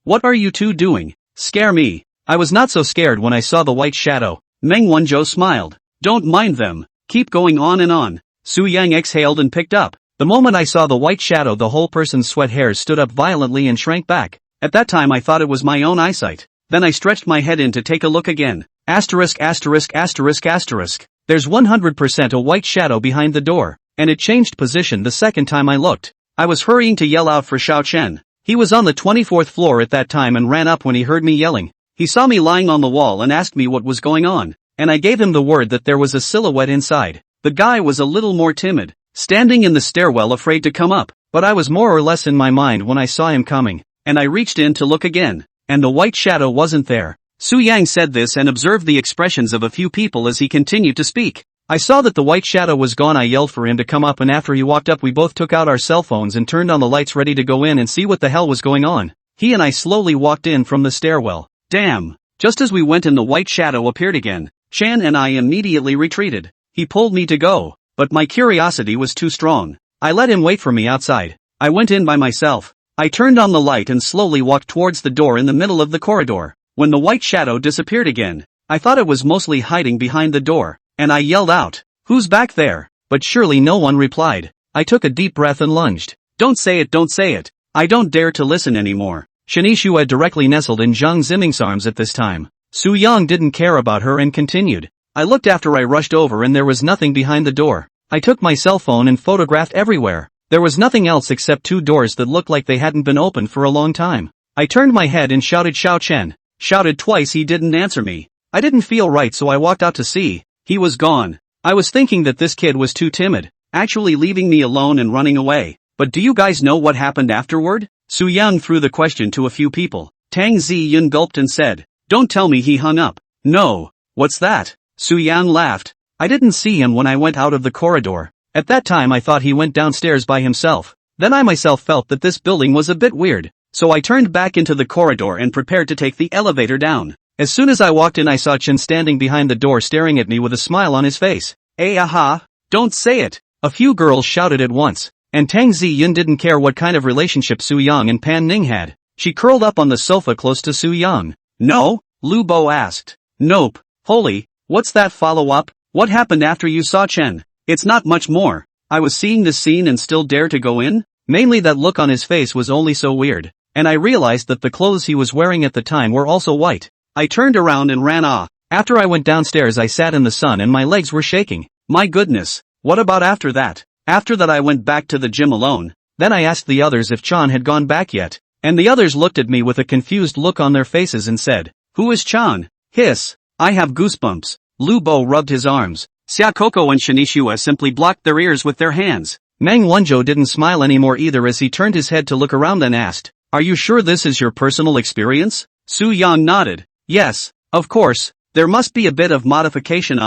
Speaker 1: What are you 2 doing? Scare me. I was not so scared when I saw the white shadow. Meng Wanzhou smiled. Don't mind them. Keep going on and on. Su Yang exhaled and picked up. The moment I saw the white shadow, the whole person's sweat hairs stood up violently and shrank back. At that time I thought it was my own eyesight. Then I stretched my head in to take a look again. Asterisk. There's 100% a white shadow behind the door, and it changed position the second time I looked. I was hurrying to yell out for Xiao Chen. He was on the 24th floor at that time and ran up when he heard me yelling. He saw me lying on the wall and asked me what was going on, and I gave him the word that there was a silhouette inside. The guy was a little more timid, standing in the stairwell afraid to come up, but I was more or less in my mind when I saw him coming, and I reached in to look again, and the white shadow wasn't there. Su Yang said this and observed the expressions of a few people as he continued to speak. I saw that the white shadow was gone. I yelled for him to come up, and after he walked up we both took out our cell phones and turned on the lights ready to go in and see what the hell was going on. He and I slowly walked in from the stairwell. Damn! Just as we went in, the white shadow appeared again. Chan and I immediately retreated. He pulled me to go, but my curiosity was too strong. I let him wait for me outside. I went in by myself. I turned on the light and slowly walked towards the door in the middle of the corridor. When the white shadow disappeared again, I thought it was mostly hiding behind the door, and I yelled out, "Who's back there?" But surely no one replied. I took a deep breath and lunged. Don't say it. I don't dare to listen anymore. Shanishu had directly nestled in Zhang Ziming's arms at this time. Su Yang didn't care about her and continued. I looked after I rushed over and there was nothing behind the door. I took my cell phone and photographed everywhere. There was nothing else except 2 doors that looked like they hadn't been opened for a long time. I turned my head and shouted Xiao Chen. Shouted twice. He didn't answer me. I didn't feel right, so I walked out to see. He was gone. I was thinking that this kid was too timid, actually leaving me alone and running away. But do you guys know what happened afterward? Su Yang threw the question to a few people. Tang Ziyun gulped and said, "Don't tell me he hung up." "No. What's that?" Su Yang laughed. "I didn't see him when I went out of the corridor. At that time I thought he went downstairs by himself. Then I myself felt that this building was a bit weird. So I turned back into the corridor and prepared to take the elevator down. As soon as I walked in I saw Chen standing behind the door staring at me with a smile on his face. Aha! Don't say it! A few girls shouted at once, and Tang Ziyun didn't care what kind of relationship Su Yang and Pan Ning had. She curled up on the sofa close to Su Yang. No? Lu Bo asked. Nope. Holy, what's that follow-up? What happened after you saw Chen? It's not much more. I was seeing this scene and still dare to go in? Mainly that look on his face was only so weird. And I realized that the clothes he was wearing at the time were also white. I turned around and ran off. After I went downstairs I sat in the sun and my legs were shaking. My goodness. What about after that? After that I went back to the gym alone. Then I asked the others if Chan had gone back yet. And the others looked at me with a confused look on their faces and said, "Who is Chan?" Hiss. I have goosebumps. Lu Bo rubbed his arms. Xia Coco and Shanishua simply blocked their ears with their hands. Meng Wanzhou didn't smile anymore either as he turned his head to look around and asked, "Are you sure this is your personal experience?" Su Yang nodded. Yes, of course, there must be a bit of modification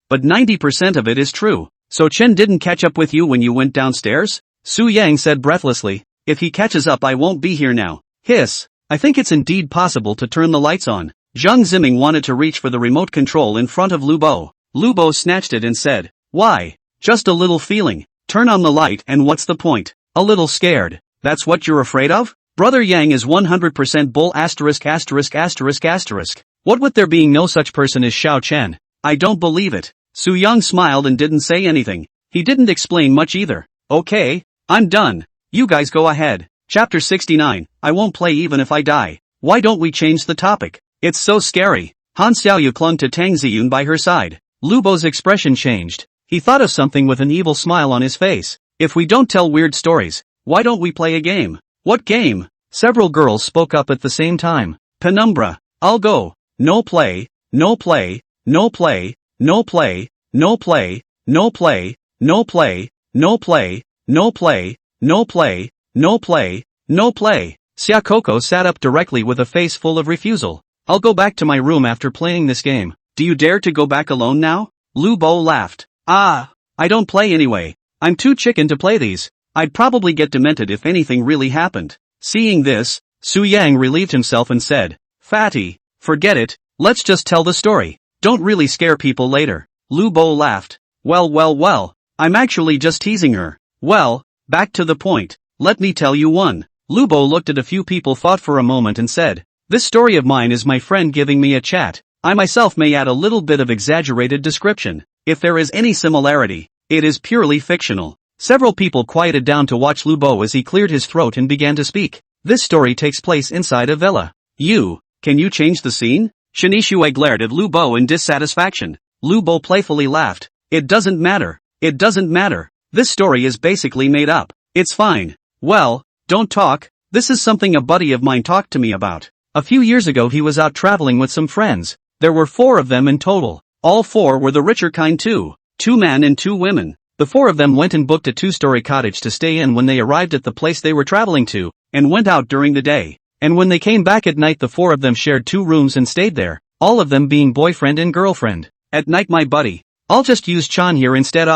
Speaker 1: but 90% of it is true. So Chen didn't catch up with you when you went downstairs? Su Yang said breathlessly. If he catches up I won't be here now. Hiss. I think it's indeed possible to turn the lights on. Zhang Ziming wanted to reach for the remote control in front of Lu Bo. Lu Bo snatched it and said, "Why? Just a little feeling. Turn on the light and what's the point? A little scared. That's what you're afraid of? Brother Yang is 100% bull asterisk asterisk asterisk asterisk. What with there being no such person as Xiao Chen? I don't believe it." Su Yang smiled and didn't say anything. He didn't explain much either. Okay, I'm done. You guys go ahead. Chapter 69, I won't play even if I die. Why don't we change the topic? It's so scary. Han Xiaoyu clung to Tang Ziyun by her side. Lu Bo's expression changed. He thought of something with an evil smile on his face. If we don't tell weird stories, why don't we play a game? What game? Several girls spoke up at the same time. Penumbra. I'll go. No play, no play, no play, no play, no play, no play, no play, no play, no play, no play, no play, no play. Xia Coco sat up directly with a face full of refusal. I'll go back to my room after playing this game. Do you dare to go back alone now? Lu Bo laughed. I don't play anyway. I'm too chicken to play these. I'd probably get demented if anything really happened. Seeing this, Su Yang relieved himself and said, Fatty, forget it, let's just tell the story. Don't really scare people later. Lu Bo laughed. Well, I'm actually just teasing her. Well, back to the point. Let me tell you one. Lu Bo looked at a few people, thought for a moment and said, this story of mine is my friend giving me a chat. I myself may add a little bit of exaggerated description. If there is any similarity, it is purely fictional. Several people quieted down to watch Lu Bo as he cleared his throat and began to speak. This story takes place inside a villa. Can you change the scene? Shanishue glared at Lu Bo in dissatisfaction. Lu Bo playfully laughed. It doesn't matter. It doesn't matter. This story is basically made up. It's fine. Well, don't talk. This is something a buddy of mine talked to me about. A few years ago he was out traveling with some friends. There were 4 of them in total. All 4 were the richer kind too. 2 men and 2 women. The 4 of them went and booked a 2-story cottage to stay in when they arrived at the place they were traveling to, and went out during the day. And when they came back at night the 4 of them shared 2 rooms and stayed there, all of them being boyfriend and girlfriend. At night my buddy. I'll just use Chan here instead.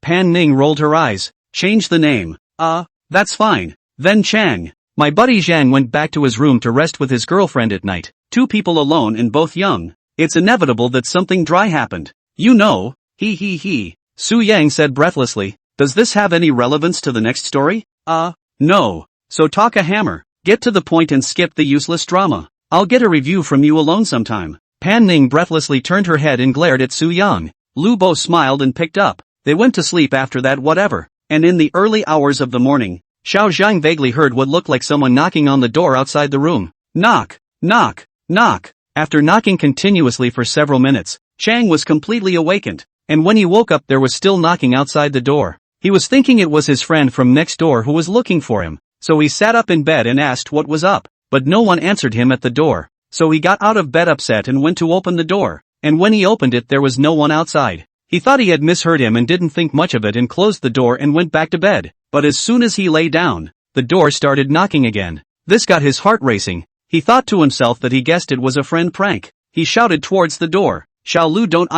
Speaker 1: Pan Ning rolled her eyes. Change the name. That's fine. Then Chang. My buddy Zhang went back to his room to rest with his girlfriend at night. 2 people alone and both young. It's inevitable that something dry happened. You know, he. Su Yang said breathlessly. Does this have any relevance to the next story? No. So talk a hammer. Get to the point and skip the useless drama. I'll get a review from you alone sometime. Pan Ning breathlessly turned her head and glared at Su Yang. Lu Bo smiled and picked up. They went to sleep after that whatever. And in the early hours of the morning, Xiao Zhang vaguely heard what looked like someone knocking on the door outside the room. Knock, knock, knock. After knocking continuously for several minutes, Chang was completely awakened, and when he woke up there was still knocking outside the door. He was thinking it was his friend from next door who was looking for him, so he sat up in bed and asked what was up, but no one answered him at the door. So he got out of bed upset and went to open the door, and when he opened it there was no one outside. He thought he had misheard him and didn't think much of it and closed the door and went back to bed. But as soon as he lay down, the door started knocking again. This got his heart racing. He thought to himself that he guessed it was a friend prank. He shouted towards the door. Xiao Lu, don't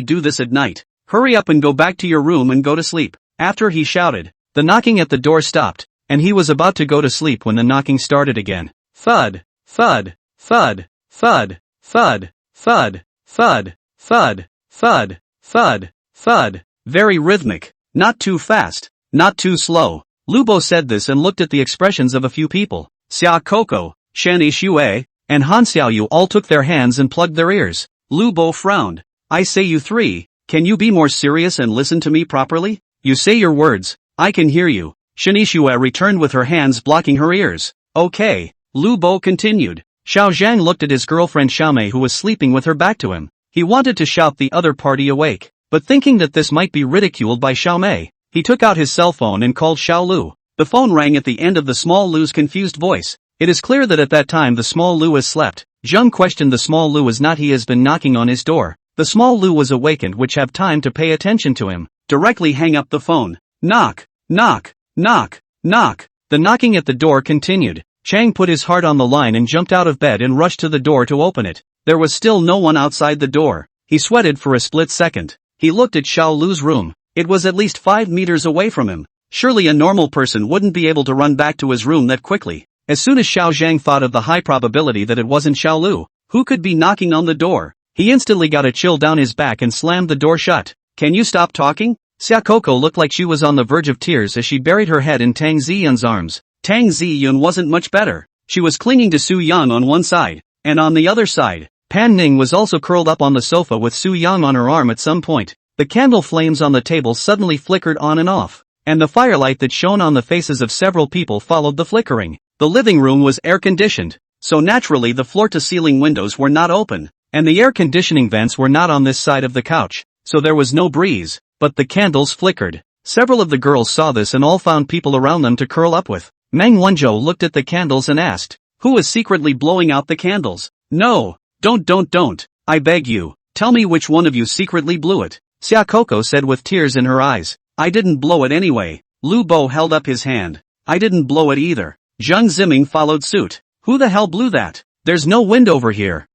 Speaker 1: do this at night. Hurry up and go back to your room and go to sleep. After he shouted, the knocking at the door stopped, and he was about to go to sleep when the knocking started again. Thud, thud, thud, thud, thud, thud, thud, thud, thud, thud, thud. Very rhythmic. Not too fast, not too slow. Lubo said this and looked at the expressions of a few people. Xia Koko, Shen Ishue, and Han Xiaoyu all took their hands and plugged their ears. Lubo frowned. I say you three, can you be more serious and listen to me properly? You say your words, I can hear you. Shen Ishue returned with her hands blocking her ears. Okay, Lubo continued. Xiao Zhang looked at his girlfriend Xiaomei who was sleeping with her back to him. He wanted to shout the other party awake, but thinking that this might be ridiculed by Xiaomei, he took out his cell phone and called Xiao Lu. The phone rang at the end of the small Lu's confused voice. It is clear that at that time the small Lu has slept. Zheng questioned the small Lu as not he has been knocking on his door. The small Lu was awakened which have time to pay attention to him. Directly hang up the phone. Knock, knock, knock, knock. The knocking at the door continued. Chang put his heart on the line and jumped out of bed and rushed to the door to open it. There was still no one outside the door. He sweated for a split second. He looked at Xiao Lu's room. It was at least 5 meters away from him. Surely a normal person wouldn't be able to run back to his room that quickly. As soon as Xiao Zhang thought of the high probability that it wasn't Xiao Lu, who could be knocking on the door, he instantly got a chill down his back and slammed the door shut. Can you stop talking? Xia Koko looked like she was on the verge of tears as she buried her head in Tang Ziyun's arms. Tang Ziyun wasn't much better. She was clinging to Su Yang on one side, and on the other side, Pan Ning was also curled up on the sofa with Su Yang on her arm at some point. The candle flames on the table suddenly flickered on and off, and the firelight that shone on the faces of several people followed the flickering. The living room was air-conditioned, so naturally the floor-to-ceiling windows were not open, and the air conditioning vents were not on this side of the couch, so there was no breeze, but the candles flickered. Several of the girls saw this and all found people around them to curl up with. Meng Wanzhou looked at the candles and asked, who is secretly blowing out the candles? No, don't, I beg you, tell me which one of you secretly blew it. Xia Koko said with tears in her eyes. I didn't blow it anyway. Lu Bo held up his hand. I didn't blow it either. Zheng Ziming followed suit. Who the hell blew that? There's no wind over here.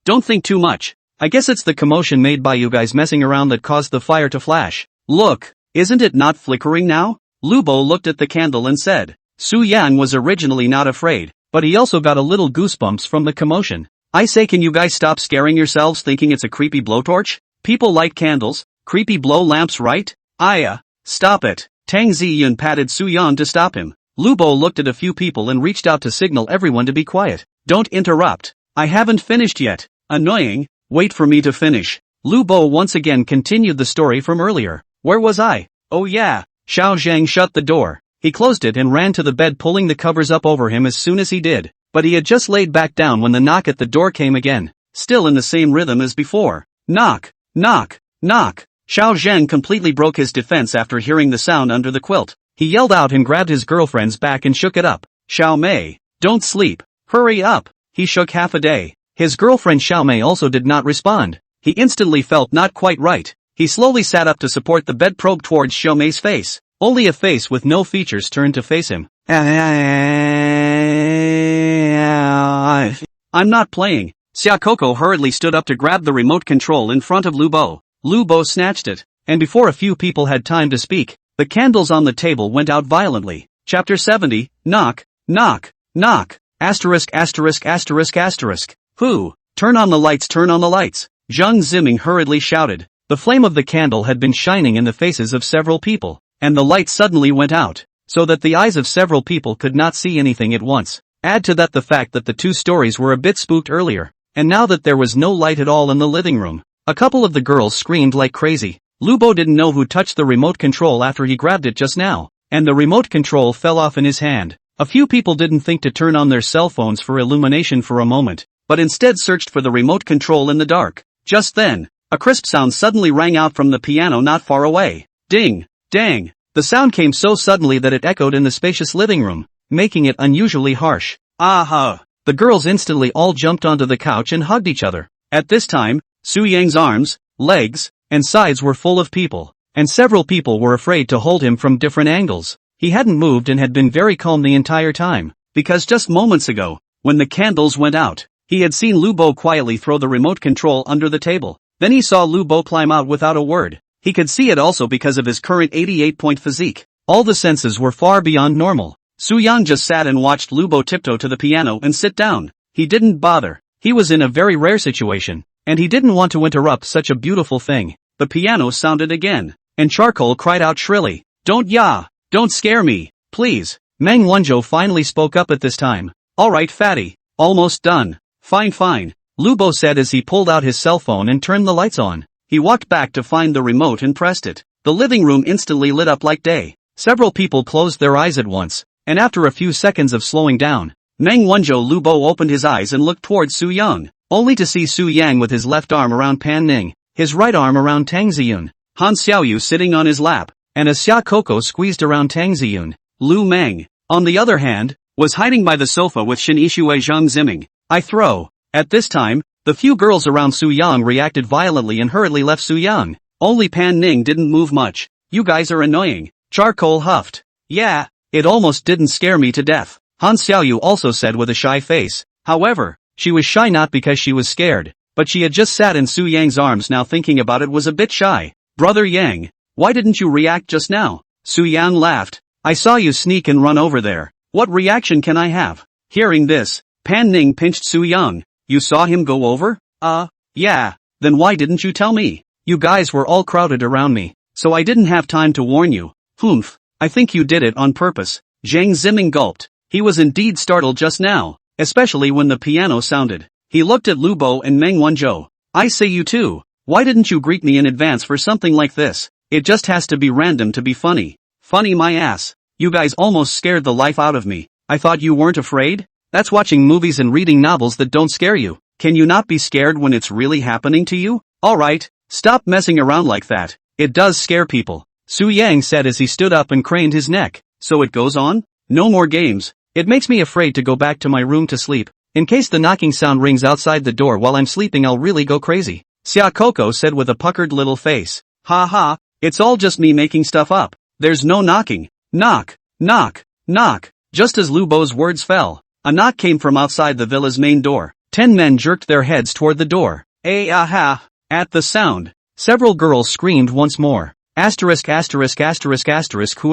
Speaker 1: Don't think too much. I guess it's the commotion made by you guys messing around that caused the fire to flash. Look, isn't it not flickering now? Lu Bo looked at the candle and said. Su Yang was originally not afraid, but he also got a little goosebumps from the commotion. I say, can you guys stop scaring yourselves thinking it's a creepy blowtorch? People light candles, creepy blow lamps, right? Stop it. Tang Ziyun patted Su Yan to stop him. Lu Bo looked at a few people and reached out to signal everyone to be quiet. Don't interrupt. I haven't finished yet. Annoying. Wait for me to finish. Lu Bo once again continued the story from earlier. Where was I? Oh yeah. Xiao Zhang shut the door. He closed it and ran to the bed, pulling the covers up over him as soon as he did. But he had just laid back down when the knock at the door came again. Still in the same rhythm as before. Knock. Knock, knock. Xiao Zhang completely broke his defense after hearing the sound under the quilt. He yelled out and grabbed his girlfriend's back and shook it up. Xiao Mei, don't sleep. Hurry up. He shook half a day. His girlfriend Xiao Mei also did not respond. He instantly felt not quite right. He slowly sat up to support the bed, probed towards Xiao Mei's face. Only a face with no features turned to face him. I'm not playing. Xia Koko hurriedly stood up to grab the remote control in front of Lu Bo. Lu Bo snatched it, and before a few people had time to speak, the candles on the table went out violently. Chapter 70, Knock, Knock, Knock, asterisk. Who? Turn on the lights, turn on the lights. Zheng Ziming hurriedly shouted. The flame of the candle had been shining in the faces of several people, and the light suddenly went out, so that the eyes of several people could not see anything at once. Add to that the fact that the two stories were a bit spooked earlier, and now that there was no light at all in the living room, a couple of the girls screamed like crazy. Lu Bo didn't know who touched the remote control after he grabbed it just now, and the remote control fell off in his hand. A few people didn't think to turn on their cell phones for illumination for a moment, but instead searched for the remote control in the dark. Just then, a crisp sound suddenly rang out from the piano not far away. Ding! Dang! The sound came so suddenly that it echoed in the spacious living room, making it unusually harsh. Aha! The girls instantly all jumped onto the couch and hugged each other. At this time, Su Yang's arms, legs, and sides were full of people, and several people were afraid to hold him from different angles. He hadn't moved and had been very calm the entire time, because just moments ago, when the candles went out, he had seen Lu Bo quietly throw the remote control under the table. Then he saw Lu Bo climb out without a word. He could see it also because of his current 88-point physique. All the senses were far beyond normal. Su Yang just sat and watched Lu Bo tiptoe to the piano and sit down. He didn't bother. He was in a very rare situation, and he didn't want to interrupt such a beautiful thing. The piano sounded again, and Charcoal cried out shrilly, don't scare me, please. Meng Wanzhou finally spoke up at this time. Alright fatty, almost done. Fine. Lubo said as he pulled out his cell phone and turned the lights on. He walked back to find the remote and pressed it. The living room instantly lit up like day. Several people closed their eyes at once, and after a few seconds of slowing down, Meng Wanzhou Lubo opened his eyes and looked towards Su Yang, only to see Su Yang with his left arm around Pan Ning, his right arm around Tang Ziyun, Han Xiaoyu sitting on his lap, and a Xia Coco squeezed around Tang Ziyun. Lu Meng, on the other hand, was hiding by the sofa with Shen Yishui Zhang Ziming. At this time, the few girls around Su Yang reacted violently and hurriedly left Su Yang. Only Pan Ning didn't move much. You guys are annoying. Charcoal huffed. Yeah, it almost didn't scare me to death. Han Xiaoyu also said with a shy face. However, she was shy not because she was scared, but she had just sat in Su Yang's arms. Now thinking about it was a bit shy. Brother Yang, why didn't you react just now? Su Yang laughed. I saw you sneak and run over there. What reaction can I have? Hearing this, Pan Ning pinched Su Yang. You saw him go over? Yeah. Then why didn't you tell me? You guys were all crowded around me, so I didn't have time to warn you. Humph, I think you did it on purpose. Zhang Ziming gulped. He was indeed startled just now, especially when the piano sounded. He looked at Lubo and Meng Wanzhou. I say you too, why didn't you greet me in advance for something like this? It just has to be random to be funny. Funny my ass. You guys almost scared the life out of me. I thought you weren't afraid? That's watching movies and reading novels that don't scare you. Can you not be scared when it's really happening to you? Alright, stop messing around like that. It does scare people. Su Yang said as he stood up and craned his neck. So it goes on? No more games. It makes me afraid to go back to my room to sleep. In case the knocking sound rings outside the door while I'm sleeping, I'll really go crazy. Xia Coco said with a puckered little face. Ha ha, it's all just me making stuff up. There's no knocking. Knock. Just as Lubo's words fell, a knock came from outside the villa's main door. 10 men jerked their heads toward the door. Aha! At the sound, several girls screamed once more. Who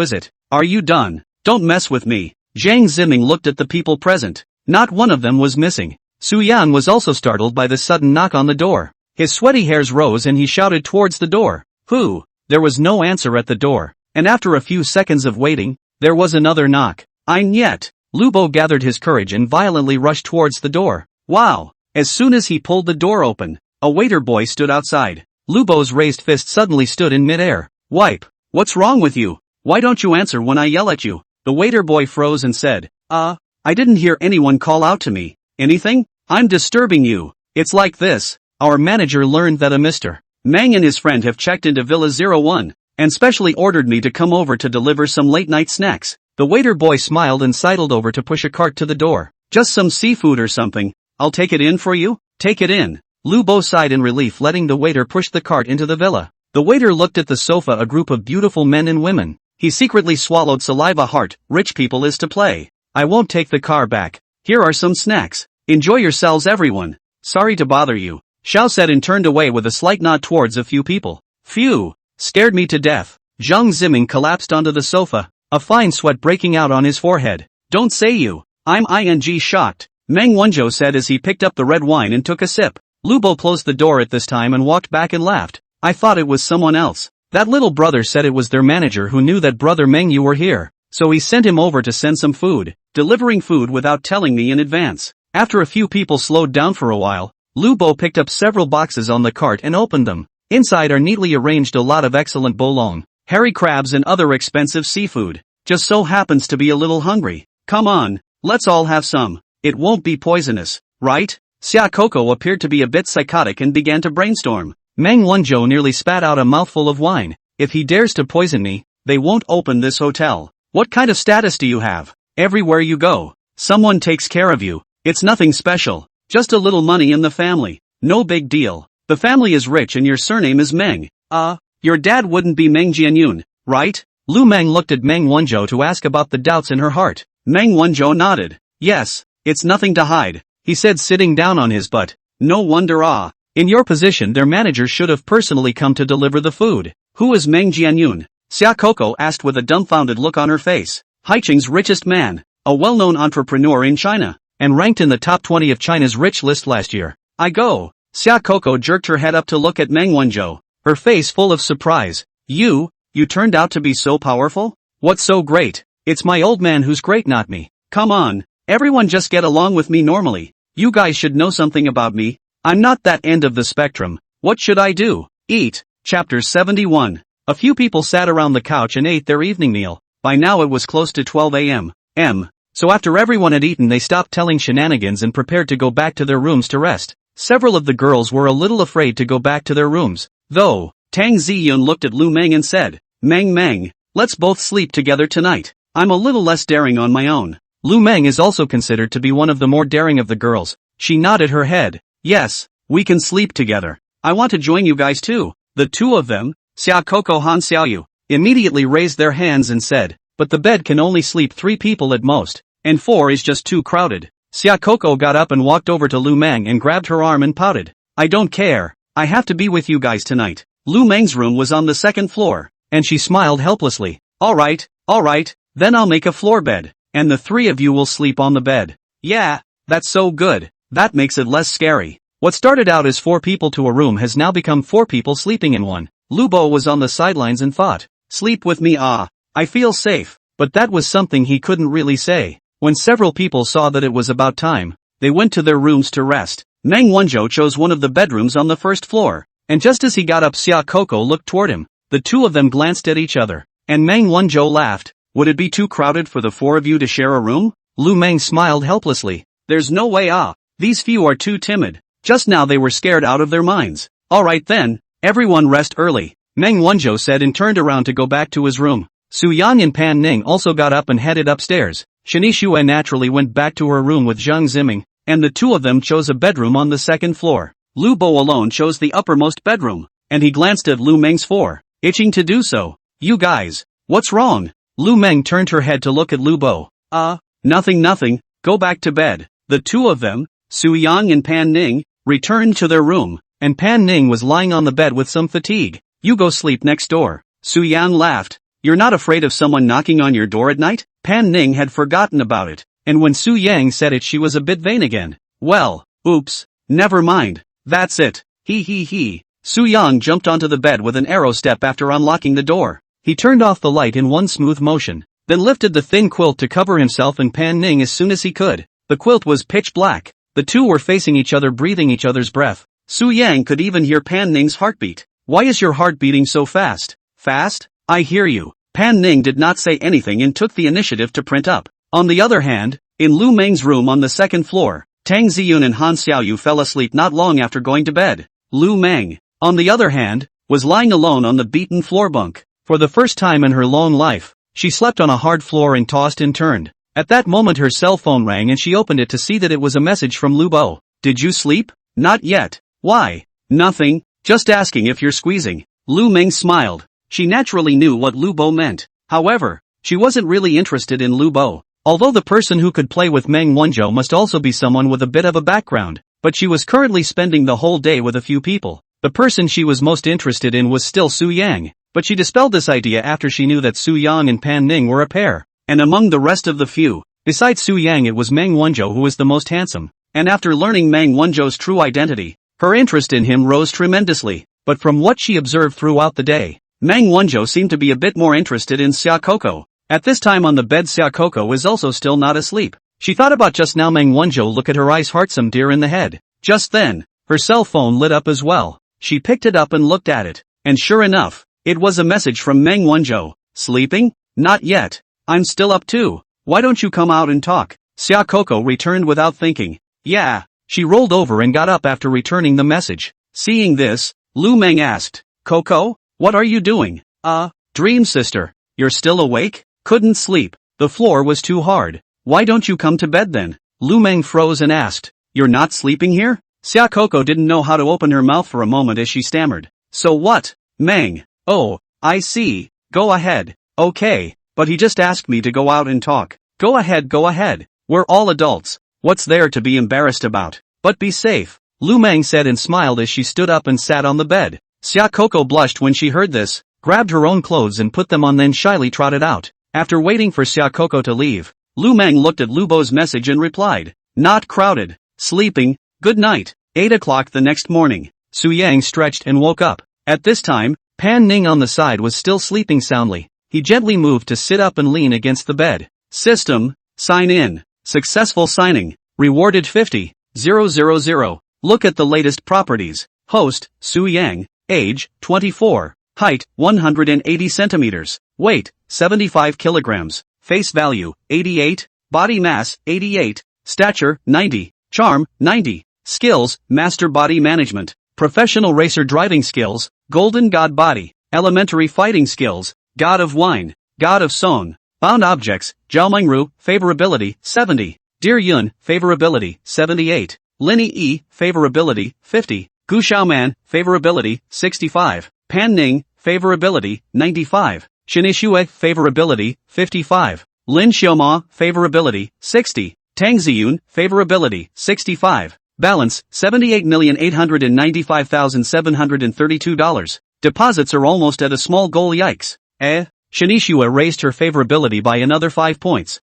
Speaker 1: is it? Are you done? Don't mess with me. Zhang Ziming looked at the people present. Not one of them was missing. Su Yan was also startled by the sudden knock on the door. His sweaty hairs rose and he shouted towards the door. Who? There was no answer at the door, and after a few seconds of waiting, there was another knock. Ein yet. Lubo gathered his courage and violently rushed towards the door. Wow! As soon as he pulled the door open, a waiter boy stood outside. Lubo's raised fist suddenly stood in midair. Wipe! What's wrong with you? Why don't you answer when I yell at you? The waiter boy froze and said, I didn't hear anyone call out to me. Anything? I'm disturbing you. It's like this. Our manager learned that a Mr. Meng and his friend have checked into Villa 01, and specially ordered me to come over to deliver some late-night snacks. The waiter boy smiled and sidled over to push a cart to the door. Just some seafood or something. I'll take it in for you? Take it in. Lubo sighed in relief, letting the waiter push the cart into the villa. The waiter looked at the sofa, a group of beautiful men and women. He secretly swallowed saliva. Heart, rich people is to play. I won't take the car back. Here are some snacks. Enjoy yourselves everyone. Sorry to bother you. Xiao said and turned away with a slight nod towards a few people. Phew. Scared me to death. Zhang Ziming collapsed onto the sofa, a fine sweat breaking out on his forehead. Don't say you. I'm ing shocked. Meng Wanzhou said as he picked up the red wine and took a sip. Lubo closed the door at this time and walked back and laughed. I thought it was someone else. That little brother said it was their manager who knew that brother Meng you were here, so he sent him over to send some food, delivering food without telling me in advance. After a few people slowed down for a while, Lubo picked up several boxes on the cart and opened them. Inside are neatly arranged a lot of excellent bolong, hairy crabs and other expensive seafood. Just so happens to be a little hungry. Come on, let's all have some. It won't be poisonous, right? Xia Coco appeared to be a bit psychotic and began to brainstorm. Meng Wanzhou nearly spat out a mouthful of wine. If he dares to poison me, they won't open this hotel. What kind of status do you have? Everywhere you go, someone takes care of you. It's nothing special, just a little money in the family. No big deal. The family is rich and your surname is Meng. Your dad wouldn't be Meng Jianyun, right? Lu Meng looked at Meng Wanzhou to ask about the doubts in her heart. Meng Wanzhou nodded. Yes, it's nothing to hide, he said, sitting down on his butt. No wonder. In your position their manager should have personally come to deliver the food. Who is Meng Jianyun? Xia Coco asked with a dumbfounded look on her face. Haicheng's richest man, a well-known entrepreneur in China, and ranked in the top 20 of China's rich list last year. I go. Xia Coco jerked her head up to look at Meng Wanzhou, her face full of surprise. You you turned out to be so powerful? What's so great? It's my old man who's great, not me. Come on, everyone just get along with me normally. You guys should know something about me. I'm not that end of the spectrum. What should I do? Eat. Chapter 71. A few people sat around the couch and ate their evening meal. By now it was close to 12 a.m. So after everyone had eaten, they stopped telling shenanigans and prepared to go back to their rooms to rest. Several of the girls were a little afraid to go back to their rooms, though. Tang Ziyun looked at Lu Meng and said, Meng, let's both sleep together tonight. I'm a little less daring on my own. Lu Meng is also considered to be one of the more daring of the girls. She nodded her head. Yes, we can sleep together. I want to join you guys too. The two of them, Xia Coco Han Xiaoyu, immediately raised their hands and said, but the bed can only sleep 3 people at most, and 4 is just too crowded. Xia Coco got up and walked over to Lu Meng and grabbed her arm and pouted. I don't care. I have to be with you guys tonight. Lu Meng's room was on the 2nd floor, and she smiled helplessly. Alright, then I'll make a floor bed, and the 3 of you will sleep on the bed. Yeah, that's so good. That makes it less scary. What started out as 4 people to a room has now become 4 people sleeping in one. Lu Bo was on the sidelines and thought, sleep with me, I feel safe, but that was something he couldn't really say. When several people saw that it was about time, they went to their rooms to rest. Meng Wanzhou chose one of the bedrooms on the 1st floor, and just as he got up, Xia Coco looked toward him. The two of them glanced at each other, and Meng Wanzhou laughed. Would it be too crowded for the 4 of you to share a room? Lu Meng smiled helplessly. There's no way, these few are too timid. Just now they were scared out of their minds. Alright then, everyone rest early, Meng Wanzhou said and turned around to go back to his room. Su Yang and Pan Ning also got up and headed upstairs. Shani Xue naturally went back to her room with Zhang Ziming, and the two of them chose a bedroom on the 2nd floor. Lu Bo alone chose the uppermost bedroom, and he glanced at Lu Meng's 4, itching to do so. You guys, what's wrong? Lu Meng turned her head to look at Lu Bo. Nothing, go back to bed. The two of them, Su Yang and Pan Ning, returned to their room, and Pan Ning was lying on the bed with some fatigue. You go sleep next door. Su Yang laughed. You're not afraid of someone knocking on your door at night? Pan Ning had forgotten about it, and when Su Yang said it she was a bit vain again. Well, oops, never mind, that's it, he. Su Yang jumped onto the bed with an arrow step after unlocking the door. He turned off the light in one smooth motion, then lifted the thin quilt to cover himself and Pan Ning as soon as he could. The quilt was pitch black. The two were facing each other, breathing each other's breath. Su Yang could even hear Pan Ning's heartbeat. Why is your heart beating so fast? Fast? I hear you. Pan Ning did not say anything and took the initiative to print up. On the other hand, in Lu Meng's room on the 2nd floor, Tang Ziyun and Han Xiaoyu fell asleep not long after going to bed. Lu Meng, on the other hand, was lying alone on the beaten floor bunk. For the first time in her long life, she slept on a hard floor and tossed and turned. At that moment her cell phone rang and she opened it to see that it was a message from Lu Bo. Did you sleep? Not yet. Why? Nothing, just asking if you're squeezing. Lu Meng smiled. She naturally knew what Lu Bo meant. However, she wasn't really interested in Lu Bo. Although the person who could play with Meng Wanzhou must also be someone with a bit of a background, but she was currently spending the whole day with a few people. The person she was most interested in was still Su Yang, but she dispelled this idea after she knew that Su Yang and Pan Ning were a pair. And among the rest of the few, besides Su Yang, it was Meng Wanzhou who was the most handsome. And after learning Meng Wanzhou's true identity, her interest in him rose tremendously. But from what she observed throughout the day, Meng Wanzhou seemed to be a bit more interested in Xia Coco. At this time on the bed, Xia Coco was also still not asleep. She thought about just now Meng Wanzhou look at her eyes, heart some deer in the head. Just then, her cell phone lit up as well. She picked it up and looked at it. And sure enough, it was a message from Meng Wanzhou. Sleeping? Not yet. I'm still up too. Why don't you come out and talk? Xia Coco returned without thinking. Yeah. She rolled over and got up after returning the message. Seeing this, Lu Meng asked, Coco, what are you doing? Dream sister. You're still awake? Couldn't sleep. The floor was too hard. Why don't you come to bed then? Lu Meng froze and asked, You're not sleeping here? Xia Coco didn't know how to open her mouth for a moment as she stammered. So what? Meng. Oh, I see. Go ahead. Okay. But he just asked me to go out and talk. Go ahead. We're all adults. What's there to be embarrassed about? But be safe. Lu Meng said and smiled as she stood up and sat on the bed. Xia Coco blushed when she heard this, grabbed her own clothes and put them on, then shyly trotted out. After waiting for Xia Coco to leave, Lu Meng looked at Lu Bo's message and replied, Not crowded. Sleeping. Good night. 8 o'clock the next morning. Su Yang stretched and woke up. At this time, Pan Ning on the side was still sleeping soundly. He gently moved to sit up and lean against the bed. System, sign in. Successful signing. Rewarded 50,000. Look at the latest properties. Host, Su Yang. Age, 24. Height, 180 centimeters. Weight, 75 kilograms. Face value, 88. Body mass, 88. Stature, 90. Charm, 90. Skills, master body management. Professional racer driving skills, golden god body. Elementary fighting skills, god of wine, god of song. Bound objects, Zhao Mengru, favorability, 70. Dear Yun, favorability, 78. Lin Yi, favorability, 50. Gu Xiaoman, favorability, 65. Pan Ning, favorability, 95. Shinishue, favorability, 55. Lin Xiaoma, favorability, 60. Tang Ziyun, favorability, 65. Balance, $78,895,732. Deposits are almost at a small goal, yikes. Shinishue raised her favorability by another 5 points.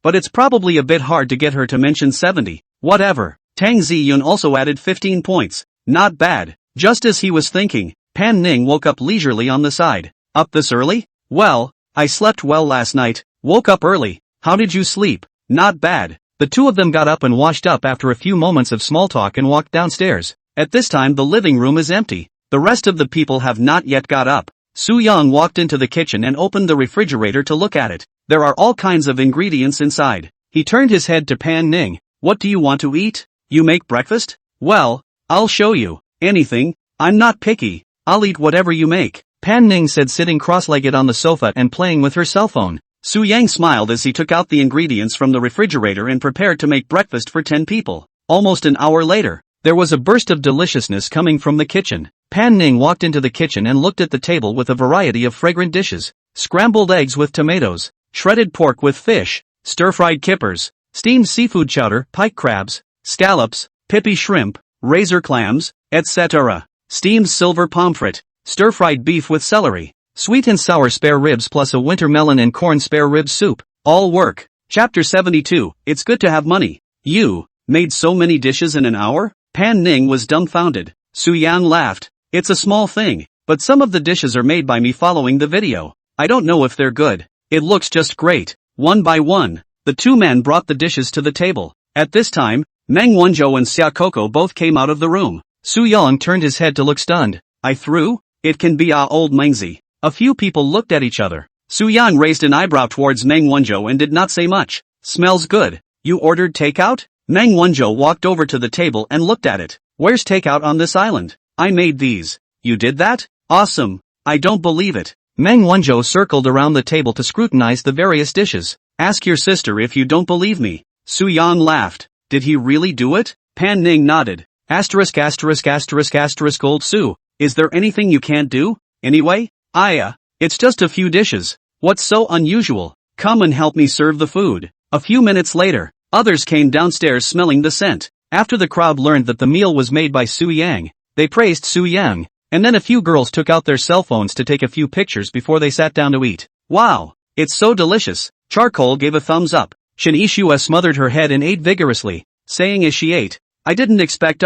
Speaker 1: But it's probably a bit hard to get her to mention 70. Whatever. Tang Ziyun also added 15 points. Not bad. Just as he was thinking, Pan Ning woke up leisurely on the side. Up this early? Well, I slept well last night. Woke up early. How did you sleep? Not bad. The two of them got up and washed up after a few moments of small talk and walked downstairs. At this time the living room is empty. The rest of the people have not yet got up. Su Yang walked into the kitchen and opened the refrigerator to look at it. There are all kinds of ingredients inside. He turned his head to Pan Ning. What do you want to eat? You make breakfast? Well, I'll show you. Anything. I'm not picky. I'll eat whatever you make. Pan Ning said, sitting cross-legged on the sofa and playing with her cell phone. Su Yang smiled as he took out the ingredients from the refrigerator and prepared to make breakfast for 10 people. Almost an hour later, there was a burst of deliciousness coming from the kitchen. Pan Ning walked into the kitchen and looked at the table with a variety of fragrant dishes. Scrambled eggs with tomatoes, shredded pork with fish, stir-fried kippers, steamed seafood chowder, pike crabs, scallops, pipi shrimp, razor clams, etc. Steamed silver pomfret, stir-fried beef with celery, sweet and sour spare ribs plus a winter melon and corn spare rib soup. All work. Chapter 72, It's good to have money. You made so many dishes in an hour? Pan Ning was dumbfounded. Su Yang laughed. It's a small thing, but some of the dishes are made by me following the video. I don't know if they're good. It looks just great. One by one, the two men brought the dishes to the table. At this time, Meng Wanzhou and Xia Coco both came out of the room. Su Yang turned his head to look stunned. I threw? It can be old Mengzi. A few people looked at each other. Su Yang raised an eyebrow towards Meng Wanzhou and did not say much. Smells good. You ordered takeout? Meng Wanzhou walked over to the table and looked at it. Where's takeout on this island? I made these. You did that? Awesome. I don't believe it. Meng Wanzhou circled around the table to scrutinize the various dishes. Ask your sister if you don't believe me. Su Yang laughed. Did he really do it? Pan Ning nodded. Asterisk asterisk asterisk asterisk old Su. Is there anything you can't do? Anyway? It's just a few dishes. What's so unusual? Come and help me serve the food. A few minutes later, others came downstairs smelling the scent. After the crowd learned that the meal was made by Su Yang, they praised Su Yang, and then a few girls took out their cell phones to take a few pictures before they sat down to eat. Wow! It's so delicious. Charcoal gave a thumbs up. Shinishue smothered her head and ate vigorously, saying as she ate, I didn't expect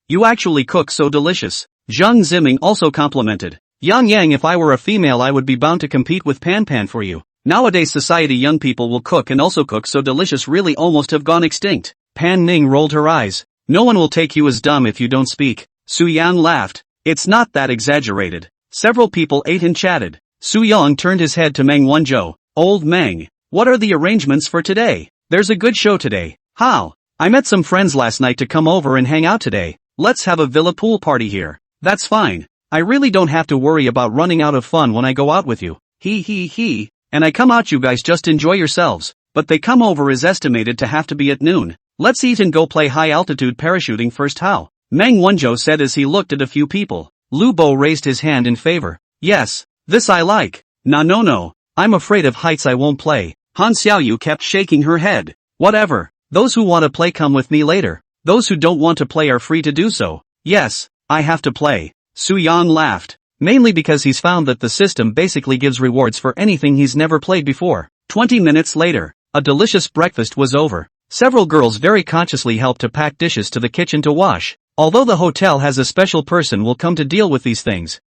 Speaker 1: you actually cook so delicious. Zhang Ziming also complimented. Yang, if I were a female I would be bound to compete with Pan Pan for you. Nowadays society young people will cook and also cook so delicious really almost have gone extinct. Pan Ning rolled her eyes. No one will take you as dumb if you don't speak. Su Yang laughed. It's not that exaggerated. Several people ate and chatted. Su Yang turned his head to Meng Wanzhou. Old Meng, what are the arrangements for today? There's a good show today. How? I met some friends last night to come over and hang out today. Let's have a villa pool party here. That's fine. I really don't have to worry about running out of fun when I go out with you. He. And I come out, you guys just enjoy yourselves. But they come over is estimated to have to be at noon. Let's eat and go play high altitude parachuting first. How? Meng Wanzhou said as he looked at a few people. Lu Bo raised his hand in favor. Yes, this I like. No. I'm afraid of heights, I won't play. Han Xiaoyu kept shaking her head. Whatever. Those who want to play come with me later. Those who don't want to play are free to do so. Yes, I have to play. Su Yang laughed. Mainly because he's found that the system basically gives rewards for anything he's never played before. 20 minutes later, a delicious breakfast was over. Several girls very consciously helped to pack dishes to the kitchen to wash. Although the hotel has a special person will come to deal with these things,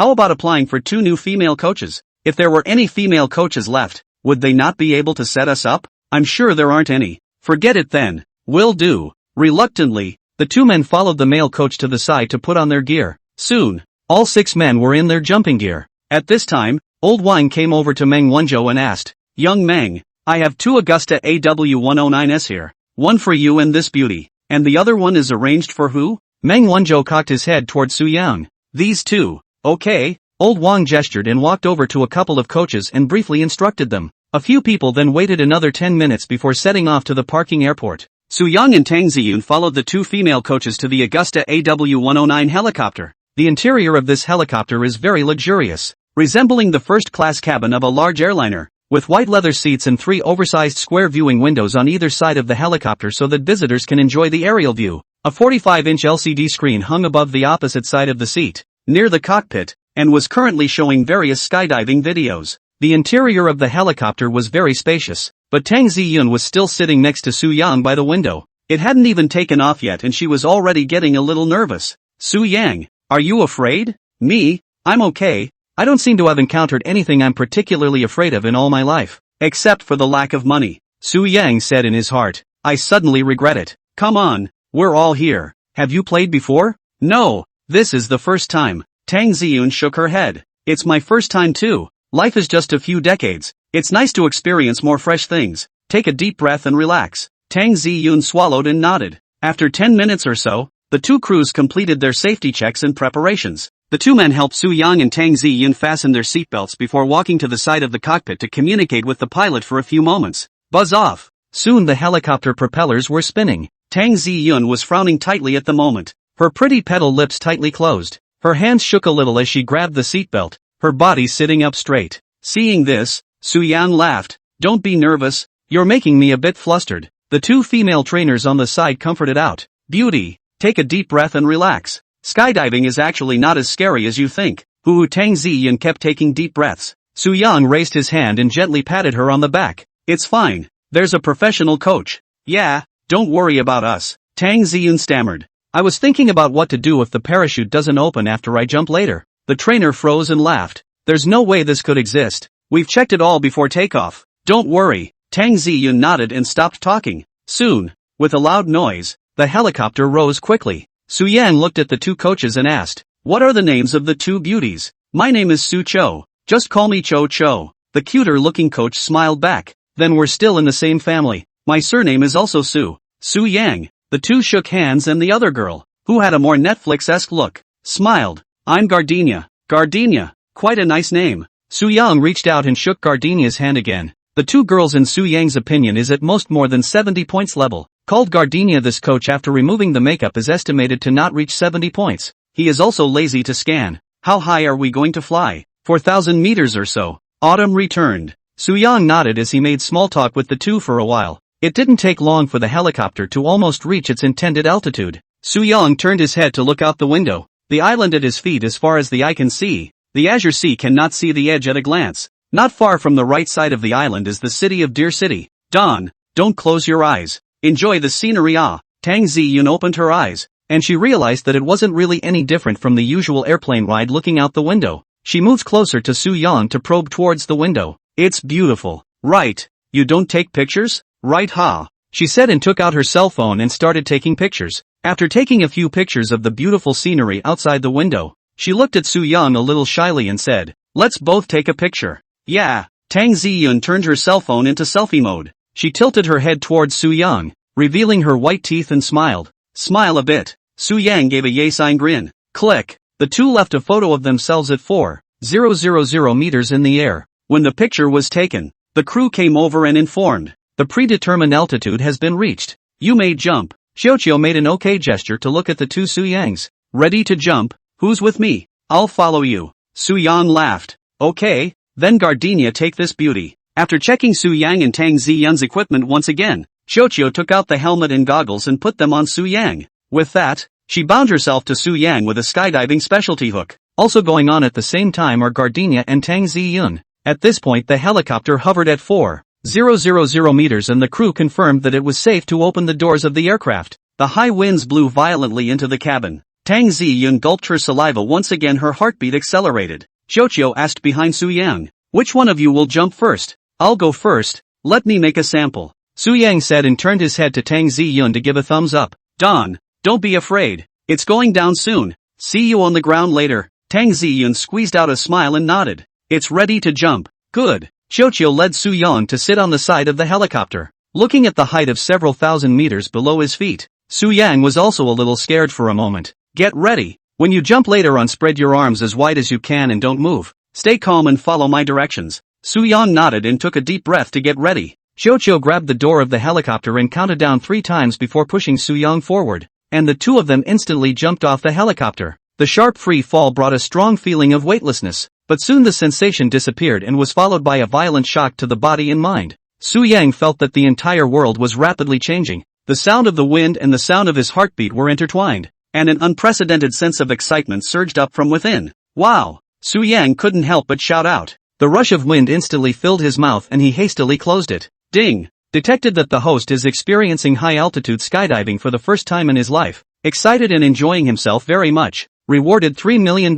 Speaker 1: How about applying for 2 new female coaches? If there were any female coaches left, would they not be able to set us up? I'm sure there aren't any. Forget it then. Will do. Reluctantly, the 2 men followed the male coach to the side to put on their gear. Soon, all 6 men were in their jumping gear. At this time, Old Wang came over to Meng Wanzhou and asked, "Young Meng, I have 2 Augusta AW109s here. One for you and this beauty. And the other one is arranged for who?" Meng Wanzhou cocked his head toward Su Yang. "These 2. Okay." Old Wang gestured and walked over to a couple of coaches and briefly instructed them. A few people then waited another 10 minutes before setting off to the parking airport. Su Yang and Tang Ziyun followed the 2 female coaches to the Augusta AW109 helicopter. The interior of this helicopter is very luxurious, resembling the first-class cabin of a large airliner, with white leather seats and 3 oversized square viewing windows on either side of the helicopter so that visitors can enjoy the aerial view. A 45-inch LCD screen hung above the opposite side of the seat, near the cockpit, and was currently showing various skydiving videos. The interior of the helicopter was very spacious, but Tang Ziyun was still sitting next to Su Yang by the window. It hadn't even taken off yet and she was already getting a little nervous. "Su Yang, are you afraid?" "Me? I'm okay. I don't seem to have encountered anything I'm particularly afraid of in all my life, except for the lack of money," Su Yang said in his heart. "I suddenly regret it." "Come on, we're all here. Have you played before?" "No, this is the first time." Tang Ziyun shook her head. "It's my first time too. Life is just a few decades. It's nice to experience more fresh things. Take a deep breath and relax." Tang Ziyun swallowed and nodded. After 10 minutes or so, the 2 crews completed their safety checks and preparations. The 2 men helped Su Yang and Tang Ziyun fasten their seatbelts before walking to the side of the cockpit to communicate with the pilot for a few moments. Buzz off. Soon the helicopter propellers were spinning. Tang Ziyun was frowning tightly at the moment. Her pretty petal lips tightly closed. Her hands shook a little as she grabbed the seatbelt, her body sitting up straight. Seeing this, Su Yang laughed. "Don't be nervous, you're making me a bit flustered." The 2 female trainers on the side comforted out. "Beauty, take a deep breath and relax. Skydiving is actually not as scary as you think." Tang Ziyun kept taking deep breaths. Su Yang raised his hand and gently patted her on the back. "It's fine. There's a professional coach." "Yeah, don't worry about us," Tang Ziyun stammered. "I was thinking about what to do if the parachute doesn't open after I jump later." The trainer froze and laughed. "There's no way this could exist. We've checked it all before takeoff. Don't worry." Tang Ziyun nodded and stopped talking. Soon, with a loud noise, the helicopter rose quickly. Su Yang looked at the 2 coaches and asked, "What are the names of the 2 beauties?" "My name is Su Cho. Just call me Cho Cho." The cuter-looking coach smiled back. "Then we're still in the same family. My surname is also Su." Su Yang. The 2 shook hands and the other girl, who had a more Netflix-esque look, smiled. "I'm Gardenia." "Gardenia, quite a nice name." Su Yang reached out and shook Gardenia's hand again. The 2 girls in Su Yang's opinion is at most more than 70 points level. Called Gardenia, this coach after removing the makeup is estimated to not reach 70 points. He is also lazy to scan. "How high are we going to fly?" 4,000 meters or so. Autumn returned. Su Yang nodded as he made small talk with the 2 for a while. It didn't take long for the helicopter to almost reach its intended altitude. Su Yang turned his head to look out the window. The island at his feet as far as the eye can see. The azure sea cannot see the edge at a glance. Not far from the right side of the island is the city of Deer City. "Dawn, don't close your eyes. Enjoy the scenery." Tang Ziyun opened her eyes, and she realized that it wasn't really any different from the usual airplane ride looking out the window. She moved closer to Su Yang to probe towards the window. "It's beautiful. Right? You don't take pictures? Right, ha?" she said and took out her cell phone and started taking pictures. After taking a few pictures of the beautiful scenery outside the window, she looked at Su Yang a little shyly and said, "Let's both take a picture." "Yeah." Tang Ziyun turned her cell phone into selfie mode. She tilted her head towards Su Yang, revealing her white teeth and smiled. "Smile a bit." Su Yang gave a yay sign grin. Click. The 2 left a photo of themselves at 4,000 meters in the air. When the picture was taken, the crew came over and informed, "The predetermined altitude has been reached. You may jump." Xiaoqiu made an okay gesture to look at the 2 Su Yangs. "Ready to jump? Who's with me?" "I'll follow you." Su Yang laughed. "Okay, then Gardenia, take this beauty." After checking Su Yang and Tang Ziyun's equipment once again, Xiaoqiu took out the helmet and goggles and put them on Su Yang. With that, she bound herself to Su Yang with a skydiving specialty hook. Also going on at the same time are Gardenia and Tang Ziyun. At this point the helicopter hovered at 4,000 meters and the crew confirmed that it was safe to open the doors of the aircraft. The high winds blew violently into the cabin. Tang Ziyun gulped her saliva once again, her heartbeat accelerated. Jojo asked behind Su Yang. Which one of you will jump first? I'll go first, let me make a sample. Su Yang said and turned his head to Tang Ziyun to give a thumbs up. Don, don't be afraid. It's going down soon. See you on the ground later. Tang Ziyun squeezed out a smile and nodded. It's ready to jump. Good. Jojo led Su Yang to sit on the side of the helicopter. Looking at the height of several thousand meters below his feet, Su Yang was also a little scared for a moment. Get ready. When you jump later on, spread your arms as wide as you can and don't move. Stay calm and follow my directions. Su Yang nodded and took a deep breath to get ready. Jojo grabbed the door of the helicopter and counted down 3 times before pushing Su Yang forward, and the two of them instantly jumped off the helicopter. The sharp free fall brought a strong feeling of weightlessness, but soon the sensation disappeared and was followed by a violent shock to the body and mind. Su Yang felt that the entire world was rapidly changing. The sound of the wind and the sound of his heartbeat were intertwined, and an unprecedented sense of excitement surged up from within. Wow! Su Yang couldn't help but shout out. The rush of wind instantly filled his mouth and he hastily closed it. Ding! Detected that the host is experiencing high-altitude skydiving for the first time in his life. Excited and enjoying himself very much. Rewarded $3 million.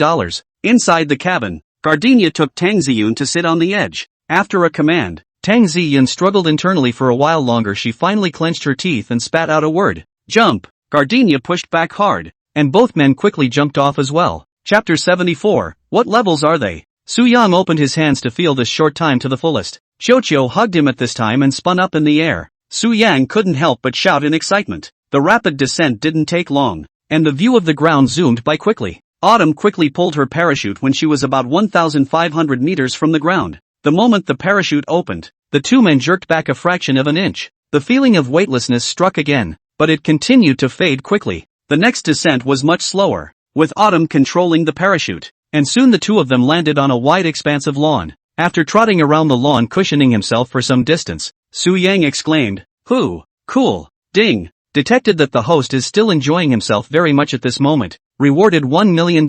Speaker 1: Inside the cabin, Gardenia took Tang Ziyun to sit on the edge. After a command, Tang Ziyun struggled internally for a while longer. She finally clenched her teeth and spat out a word. Jump! Gardenia pushed back hard, and both men quickly jumped off as well. Chapter 74, What levels are they? Su Yang opened his hands to feel this short time to the fullest. Jojo hugged him at this time and spun up in the air. Su Yang couldn't help but shout in excitement. The rapid descent didn't take long, and the view of the ground zoomed by quickly. Autumn quickly pulled her parachute when she was about 1,500 meters from the ground. The moment the parachute opened, the two men jerked back a fraction of an inch. The feeling of weightlessness struck again, but it continued to fade quickly. The next descent was much slower, with Autumn controlling the parachute, and soon the two of them landed on a wide expanse of lawn. After trotting around the lawn cushioning himself for some distance, Su Yang exclaimed, "Hoo, cool." Ding! Detected that the host is still enjoying himself very much at this moment. Rewarded $1 million.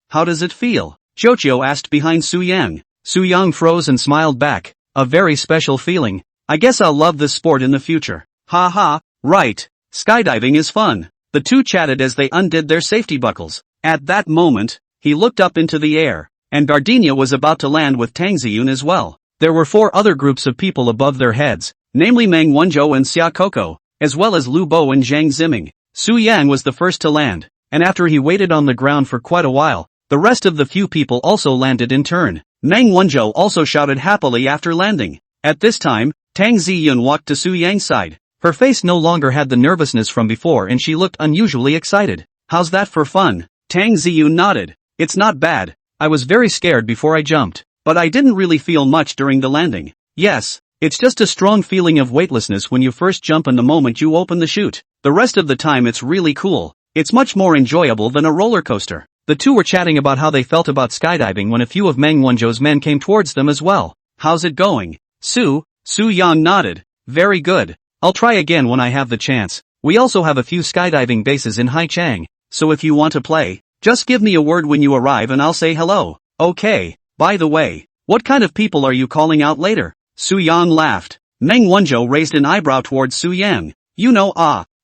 Speaker 1: How does it feel? Jojo asked behind Su Yang. Su Yang froze and smiled back. A very special feeling. I guess I'll love this sport in the future. Ha ha, right. Skydiving is fun. The two chatted as they undid their safety buckles. At that moment, he looked up into the air, and Gardenia was about to land with Tang Ziyun as well. There were 4 other groups of people above their heads, namely Meng Wanzhou and Xia Coco, as well as Lu Bo and Zhang Ziming. Su Yang was the first to land, and after he waited on the ground for quite a while, the rest of the few people also landed in turn. Meng Wanzhou also shouted happily after landing. At this time, Tang Ziyun walked to Su Yang's side. Her face no longer had the nervousness from before and she looked unusually excited. How's that for fun? Tang Ziyun nodded. It's not bad. I was very scared before I jumped, but I didn't really feel much during the landing. Yes, it's just a strong feeling of weightlessness when you first jump and the moment you open the chute. The rest of the time it's really cool. It's much more enjoyable than a roller coaster. The two were chatting about how they felt about skydiving when a few of Meng Wanzhou's men came towards them as well. How's it going? Su Yang nodded. Very good. I'll try again when I have the chance. We also have a few skydiving bases in Haichang, so if you want to play, just give me a word when you arrive and I'll say hello. Okay. By the way, what kind of people are you calling out later? Su Yang laughed. Meng Wanzhou raised an eyebrow towards Su Yang. You know,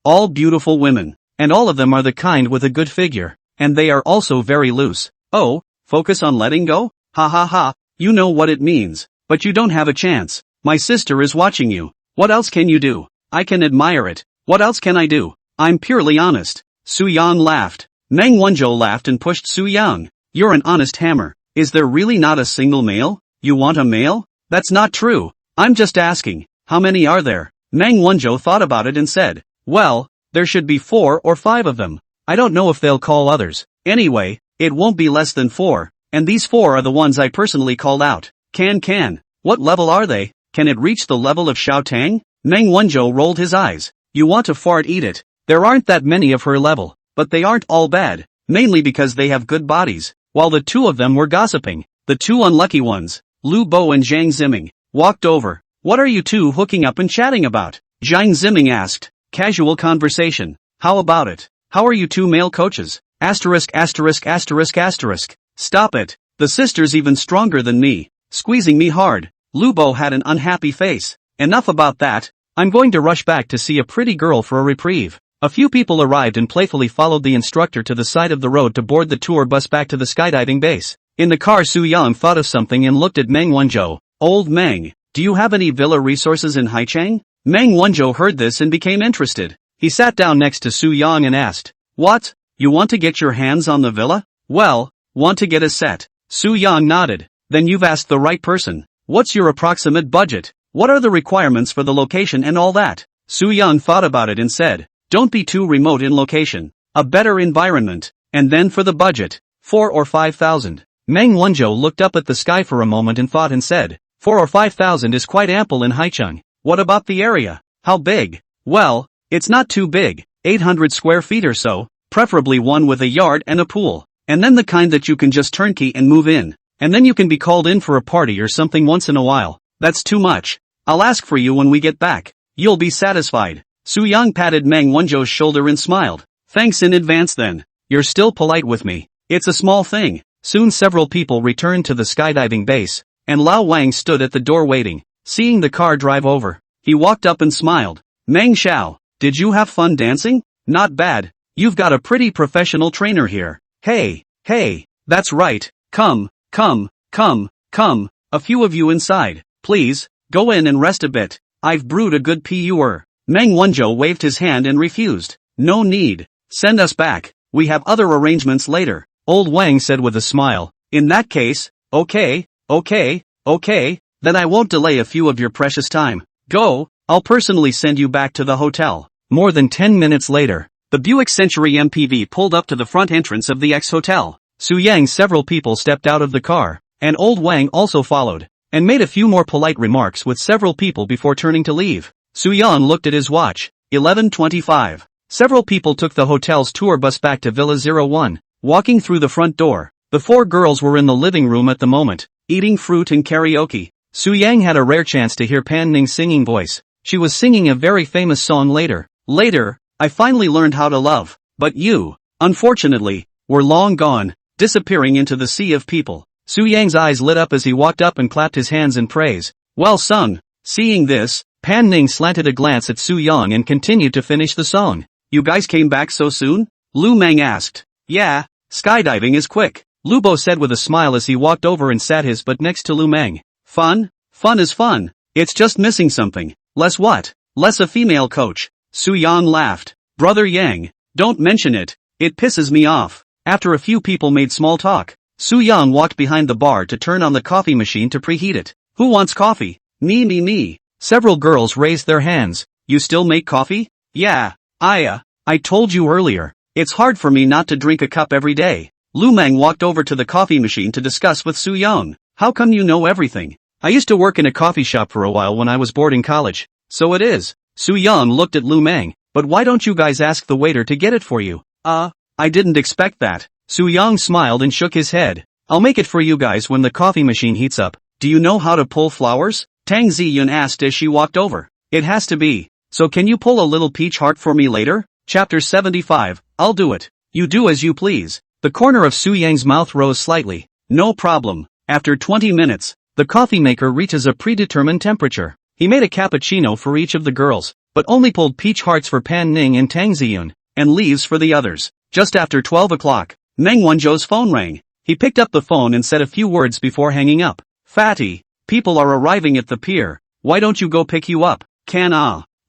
Speaker 1: all beautiful women, and all of them are the kind with a good figure, and they are also very loose. Oh, focus on letting go? Ha ha ha, you know what it means, but you don't have a chance. My sister is watching you. What else can you do? I can admire it. What else can I do? I'm purely honest. Su Yang laughed. Meng Wanzhou laughed and pushed Su Yang. You're an honest hammer. Is there really not a single male? You want a male? That's not true. I'm just asking. How many are there? Meng Wanzhou thought about it and said, well, there should be 4 or 5 of them. I don't know if they'll call others. Anyway, it won't be less than 4, and these 4 are the ones I personally called out. Can. What level are they? Can it reach the level of Xiao Tang? Meng Wanzhou rolled his eyes. You want to fart, eat it. There aren't that many of her level, but they aren't all bad, mainly because they have good bodies. While the two of them were gossiping, the two unlucky ones, Lu Bo and Zhang Ziming, walked over. What are you two hooking up and chatting about? Zhang Ziming asked. Casual conversation. How about it? How are you two male coaches? Asterisk. Stop it. The sister's even stronger than me, squeezing me hard. Lu Bo had an unhappy face. Enough about that. I'm going to rush back to see a pretty girl for a reprieve. A few people arrived and playfully followed the instructor to the side of the road to board the tour bus back to the skydiving base. In the car, Su Yang thought of something and looked at Meng Wanzhou. Old Meng, do you have any villa resources in Haicheng? Meng Wanzhou heard this and became interested. He sat down next to Su Yang and asked, "What? You want to get your hands on the villa? Well, want to get a set?" Su Yang nodded. "Then you've asked the right person. What's your approximate budget? What are the requirements for the location and all that?" Su Yang thought about it and said, "Don't be too remote in location. A better environment. And then for the budget, 4 or 5,000. Meng Wanzhou looked up at the sky for a moment and thought and said, 4 or 5,000 is quite ample in Haicheng. What about the area? How big? Well, it's not too big, 800 square feet or so, preferably one with a yard and a pool. And then the kind that you can just turnkey and move in. And then you can be called in for a party or something once in a while. That's too much. I'll ask for you when we get back. You'll be satisfied." Su Yang patted Meng Wanzhou's shoulder and smiled. "Thanks in advance then. You're still polite with me. It's a small thing." Soon several people returned to the skydiving base, and Lao Wang stood at the door waiting. Seeing the car drive over, he walked up and smiled. "Meng Xiao, did you have fun dancing? Not bad. You've got a pretty professional trainer here." Hey, that's right. Come. A few of you inside, please, go in and rest a bit. I've brewed a good pu'er. Meng Wanzhou waved his hand and refused. "No need. Send us back. We have other arrangements later," Old Wang said with a smile. "In that case, okay, then I won't delay a few of your precious time. Go, I'll personally send you back to the hotel." More than 10 minutes later, the Buick Century MPV pulled up to the front entrance of the X Hotel. Su Yang several people stepped out of the car, and Old Wang also followed, and made a few more polite remarks with several people before turning to leave. Su Yang looked at his watch. 11:25. Several people took the hotel's tour bus back to Villa 01. Walking through the front door, the 4 girls were in the living room at the moment, eating fruit and karaoke. Su Yang had a rare chance to hear Pan Ning's singing voice. She was singing a very famous song later. I finally learned how to love, but you, unfortunately, were long gone, disappearing into the sea of people. Su Yang's eyes lit up as he walked up and clapped his hands in praise. Well sung. Seeing this, Pan Ning slanted a glance at Su Yang and continued to finish the song. "You guys came back so soon?" Lu Meng asked. "Yeah, skydiving is quick," Lu Bo said with a smile as he walked over and sat his butt next to Lu Meng. Fun is fun. It's just missing something. Less what? Less a female coach." Su Yang laughed. "Brother Yang, don't mention it. It pisses me off." After a few people made small talk, Su Yang walked behind the bar to turn on the coffee machine to preheat it. "Who wants coffee?" Me. Several girls raised their hands. "You still make coffee?" "Yeah, I told you earlier. It's hard for me not to drink a cup every day." Lu Meng walked over to the coffee machine to discuss with Su Yang. "How come you know everything?" "I used to work in a coffee shop for a while when I was bored in college." "So it is." Su Yang looked at Lu Meng. "But why don't you guys ask the waiter to get it for you?" I didn't expect that." Su Yang smiled and shook his head. "I'll make it for you guys when the coffee machine heats up." "Do you know how to pull flowers?" Tang Ziyun asked as she walked over. "It has to be. So can you pull a little peach heart for me later?" Chapter 75, I'll do it. "You do as you please." The corner of Su Yang's mouth rose slightly. "No problem." After 20 minutes, the coffee maker reaches a predetermined temperature. He made a cappuccino for each of the girls, but only pulled peach hearts for Pan Ning and Tang Ziyun, and leaves for the others. Just after 12 o'clock, Meng Wanzhou's phone rang. He picked up the phone and said a few words before hanging up. "Fatty, people are arriving at the pier. Why don't you go pick you up?"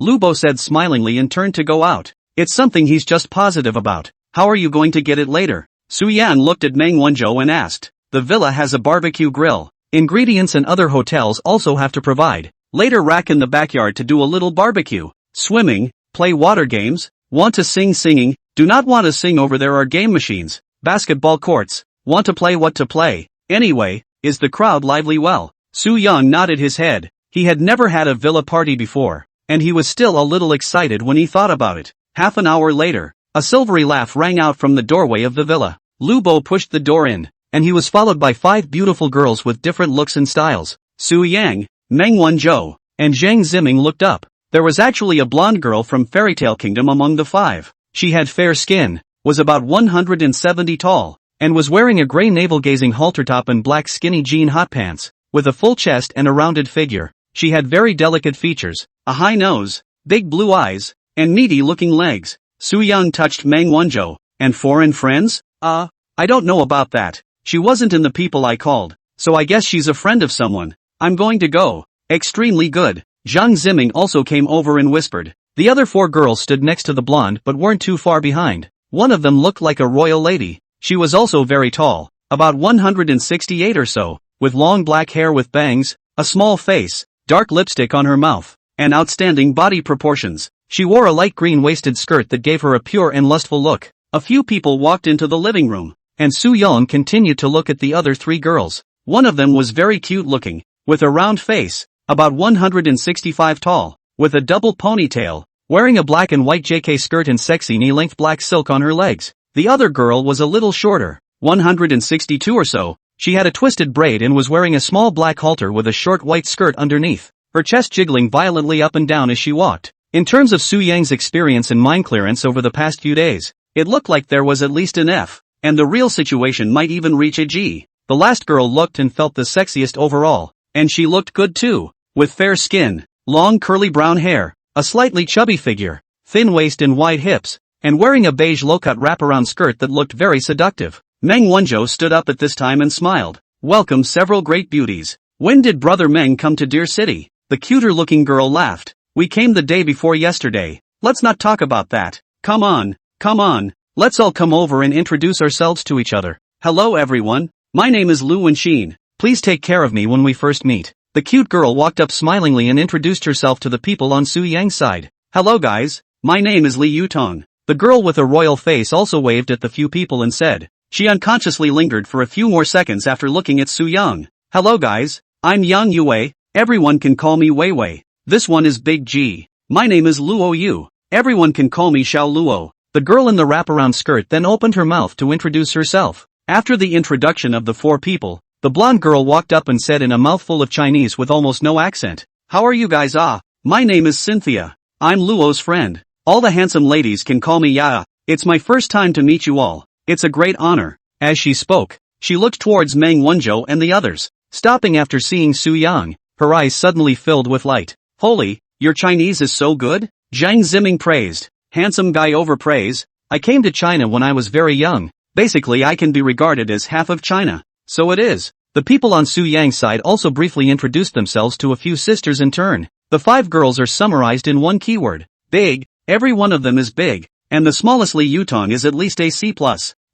Speaker 1: Lu Bo said smilingly and turned to go out. "It's something he's just positive about. How are you going to get it later?" Su Yan looked at Meng Wanzhou and asked. "The villa has a barbecue grill. Ingredients and other hotels also have to provide. Later rack in the backyard to do a little barbecue. Swimming, play water games, want to singing, do not want to sing over there are game machines, basketball courts, want to play what to play. Anyway, is the crowd lively?" Well, Su Yang nodded his head. He had never had a villa party before, and he was still a little excited when he thought about it. Half an hour later, a silvery laugh rang out from the doorway of the villa. Lu Bo pushed the door in, and he was followed by 5 beautiful girls with different looks and styles. Su Yang, Meng Wanzhou, and Zhang Ziming looked up. There was actually a blonde girl from Fairy Tale Kingdom among the 5. She had fair skin, was about 170 tall, and was wearing a gray navel-gazing halter top and black skinny jean hot pants, with a full chest and a rounded figure. She had very delicate features, a high nose, big blue eyes, and meaty-looking legs. Su Yang touched Meng Wanzhou. And foreign friends? I don't know about that. She wasn't in the people I called, so I guess she's a friend of someone. I'm going to go. Extremely good. Zhang Ziming also came over and whispered. The other 4 girls stood next to the blonde but weren't too far behind. One of them looked like a royal lady. She was also very tall, about 168 or so, with long black hair with bangs, a small face, dark lipstick on her mouth, and outstanding body proportions. She wore a light green waisted skirt that gave her a pure and lustful look. A few people walked into the living room, and Su Yang continued to look at the other 3 girls. One of them was very cute looking, with a round face, about 165 tall, with a double ponytail, wearing a black and white JK skirt and sexy knee-length black silk on her legs. The other girl was a little shorter, 162 or so. She had a twisted braid and was wearing a small black halter with a short white skirt underneath, her chest jiggling violently up and down as she walked. In terms of Su Yang's experience and mind clearance over the past few days, it looked like there was at least an F, and the real situation might even reach a G. The last girl looked and felt the sexiest overall, and she looked good too, with fair skin, long curly brown hair, a slightly chubby figure, thin waist and wide hips, and wearing a beige low-cut wraparound skirt that looked very seductive. Meng Wanzhou stood up at this time and smiled. Welcome several great beauties. When did Brother Meng come to Deer City? The cuter-looking girl laughed. We came the day before yesterday. Let's not talk about that. Come on, let's all come over and introduce ourselves to each other. Hello everyone, my name is Lu Wenxin. Please take care of me when we first meet. The cute girl walked up smilingly and introduced herself to the people on Su Yang's side. Hello guys, my name is Li Yutong. The girl with a royal face also waved at the few people and said. She unconsciously lingered for a few more seconds after looking at Su Yang. Hello guys, I'm Yang Yue, everyone can call me Wei Wei. This one is Big G. My name is Luo Yu, everyone can call me Xiao Luo. The girl in the wraparound skirt then opened her mouth to introduce herself. After the introduction of the 4 people, the blonde girl walked up and said in a mouthful of Chinese with almost no accent. How are you guys? My name is Cynthia. I'm Luo's friend. All the handsome ladies can call me Ya. It's my first time to meet you all. It's a great honor. As she spoke, she looked towards Meng Wanzhou and the others, stopping after seeing Su Yang. Her eyes suddenly filled with light. Holy, your Chinese is so good? Zhang Ziming praised. Handsome guy over praise. I came to China when I was very young. Basically I can be regarded as half of China. So it is. The people on Su Yang's side also briefly introduced themselves to a few sisters in turn. The 5 girls are summarized in one keyword. Big. Every one of them is big. And the smallest Li Yutong is at least a C+.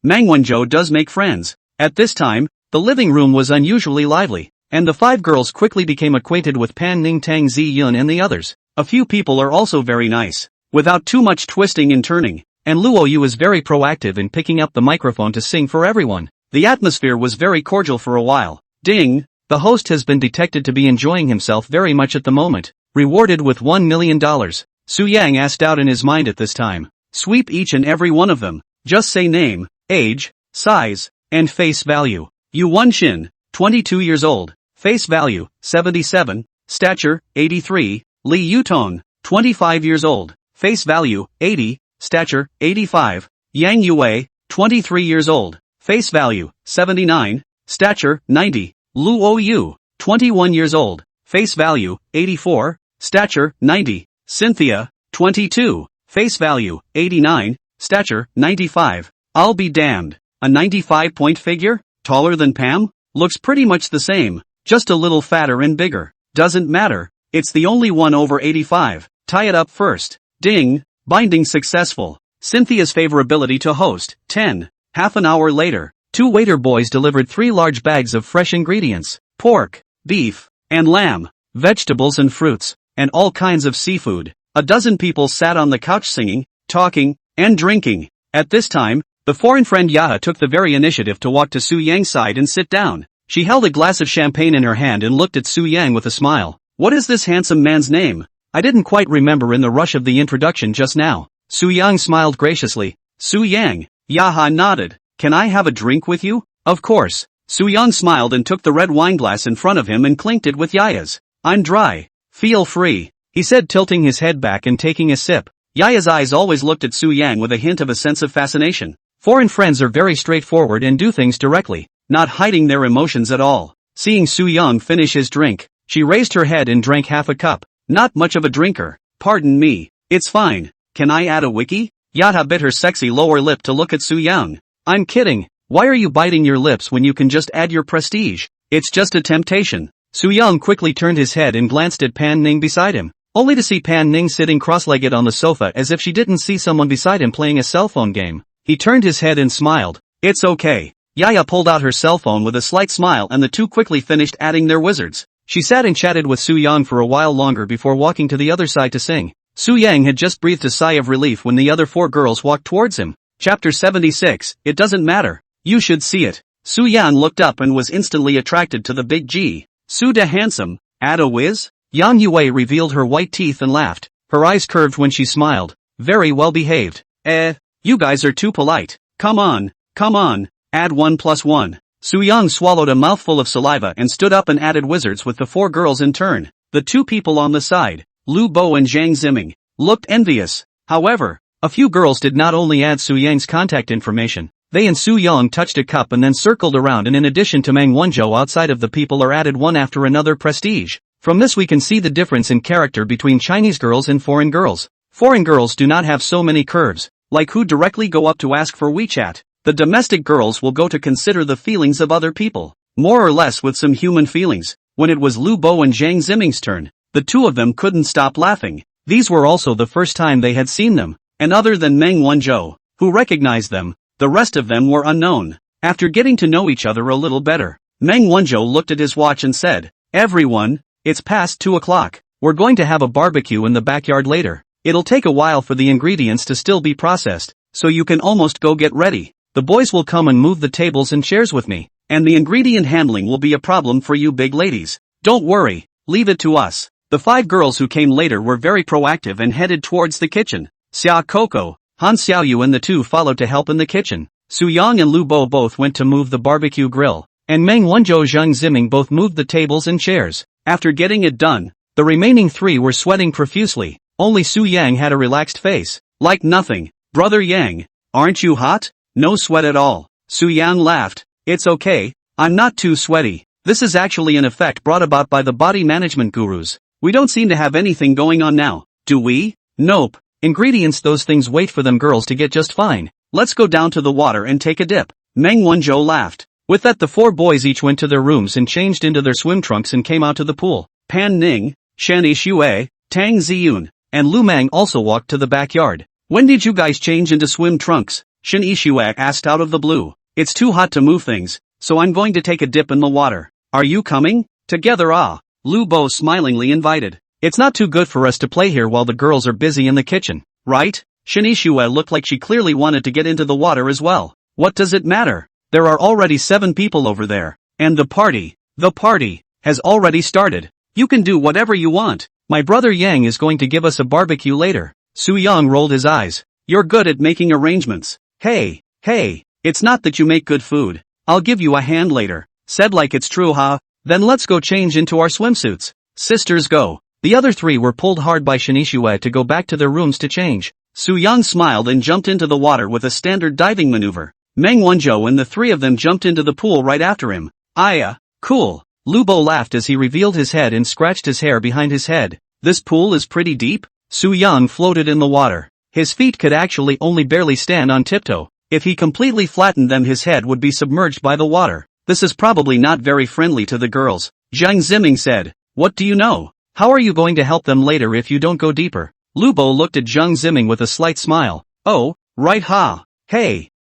Speaker 1: Meng Wanzhou does make friends. At this time, the living room was unusually lively, and the 5 girls quickly became acquainted with Pan Ning Tang Zi Yun and the others. A few people are also very nice, without too much twisting and turning, and Luo Yu is very proactive in picking up the microphone to sing for everyone. The atmosphere was very cordial for a while. Ding! The host has been detected to be enjoying himself very much at the moment, rewarded with $1 million. Su Yang asked out in his mind at this time. Sweep each and every one of them. Just say name, age, size, and face value. Yu Wenxin, 22 years old, face value, 77, stature, 83, Li Yutong, 25 years old, face value, 80, stature, 85, Yang Yue, 23 years old, face value, 79, stature, 90, Luo Yu, 21 years old, face value, 84, stature, 90, Cynthia, 22, face value, 89, stature, 95. I'll be damned. A 95-point figure? Taller than Pam? Looks pretty much the same, just a little fatter and bigger. Doesn't matter. It's the only one over 85. Tie it up first. Ding. Binding successful. Cynthia's favorability to host. 10. Half an hour later, 2 waiter boys delivered 3 large bags of fresh ingredients. Pork, beef, and lamb, vegetables and fruits, and all kinds of seafood. A dozen people sat on the couch singing, talking, and drinking. At this time, the foreign friend Yaha took the very initiative to walk to Su Yang's side and sit down. She held a glass of champagne in her hand and looked at Su Yang with a smile. What is this handsome man's name? I didn't quite remember in the rush of the introduction just now. Su Yang smiled graciously. Su Yang. Yaha nodded. Can I have a drink with you? Of course. Su Yang smiled and took the red wine glass in front of him and clinked it with Yaya's. I'm dry. Feel free, he said, tilting his head back and taking a sip. Yaya's eyes always looked at Su Yang with a hint of a sense of fascination. Foreign friends are very straightforward and do things directly, not hiding their emotions at all. Seeing Su Yang finish his drink, she raised her head and drank half a cup. Not much of a drinker. Pardon me. It's fine. Can I add a wiki? Yata bit her sexy lower lip to look at Su Yang. I'm kidding. Why are you biting your lips when you can just add your prestige? It's just a temptation. Su Yang quickly turned his head and glanced at Pan Ning beside him, only to see Pan Ning sitting cross-legged on the sofa as if she didn't see someone beside him playing a cell phone game. He turned his head and smiled. It's okay. Yaya pulled out her cell phone with a slight smile and the two quickly finished adding their wizards. She sat and chatted with Su Yang for a while longer before walking to the other side to sing. Su Yang had just breathed a sigh of relief when the other four girls walked towards him. Chapter 76, It Doesn't Matter. You should see it. Su Yan looked up and was instantly attracted to the big G. Su de handsome, add a whiz? Yang Yue revealed her white teeth and laughed. Her eyes curved when she smiled. Very well behaved. You guys are too polite. Come on, add 1 + 1. Su Yang swallowed a mouthful of saliva and stood up and added wizards with the four girls in turn. The two people on the side, Lu Bo and Zhang Ziming, looked envious. However, a few girls did not only add Su Yang's contact information, they and Su Yang touched a cup and then circled around, and in addition to Meng Wenzhou outside of the people are added one after another prestige. From this we can see the difference in character between Chinese girls and foreign girls. Foreign girls do not have so many curves, like who directly go up to ask for WeChat. The domestic girls will go to consider the feelings of other people, more or less with some human feelings. When it was Lu Bo and Zhang Ziming's turn, the two of them couldn't stop laughing. These were also the first time they had seen them, and other than Meng Wenzhou, who recognized them, the rest of them were unknown. After getting to know each other a little better, Meng Wenzhou looked at his watch and said, Everyone, it's past 2 o'clock. We're going to have a barbecue in the backyard later. It'll take a while for the ingredients to still be processed, so you can almost go get ready. The boys will come and move the tables and chairs with me, and the ingredient handling will be a problem for you big ladies. Don't worry, leave it to us. The 5 girls who came later were very proactive and headed towards the kitchen. Xia Coco, Han Xiaoyu and the two followed to help in the kitchen. Su Yang and Lu Bo both went to move the barbecue grill, and Meng Wenzhou and Zhang Ziming both moved the tables and chairs. After getting it done, the remaining 3 were sweating profusely. Only Su Yang had a relaxed face. Like nothing. Brother Yang, aren't you hot? No sweat at all. Su Yang laughed. It's okay, I'm not too sweaty. This is actually an effect brought about by the body management gurus. We don't seem to have anything going on now, do we? Nope. Ingredients, those things wait for them girls to get just fine. Let's go down to the water and take a dip. Meng Wenzhou laughed. With that the 4 boys each went to their rooms and changed into their swim trunks and came out to the pool. Pan Ning, Shen Yixue, Tang Ziyun, and Lu Mang also walked to the backyard. When did you guys change into swim trunks? Shen Yixue asked out of the blue. It's too hot to move things, so I'm going to take a dip in the water. Are you coming? Together Lu Bo smilingly invited. It's not too good for us to play here while the girls are busy in the kitchen, right? Shen Yixue looked like she clearly wanted to get into the water as well. What does it matter? There are already 7 people over there, and the party has already started. You can do whatever you want. My brother Yang is going to give us a barbecue later. Su Yang rolled his eyes. You're good at making arrangements. Hey, it's not that you make good food. I'll give you a hand later. Said like it's true, huh? Then let's go change into our swimsuits. Sisters go. The other 3 were pulled hard by Shen Yixue to go back to their rooms to change. Su Yang smiled and jumped into the water with a standard diving maneuver. Meng Wenzhou and the 3 of them jumped into the pool right after him. Cool. Lu Bo laughed as he revealed his head and scratched his hair behind his head. This pool is pretty deep? Su Yang floated in the water. His feet could actually only barely stand on tiptoe. If he completely flattened them his head would be submerged by the water. This is probably not very friendly to the girls. Zhang Ziming said. What do you know? How are you going to help them later if you don't go deeper? Lu Bo looked at Zhang Ziming with a slight smile. Oh, right ha. Hey,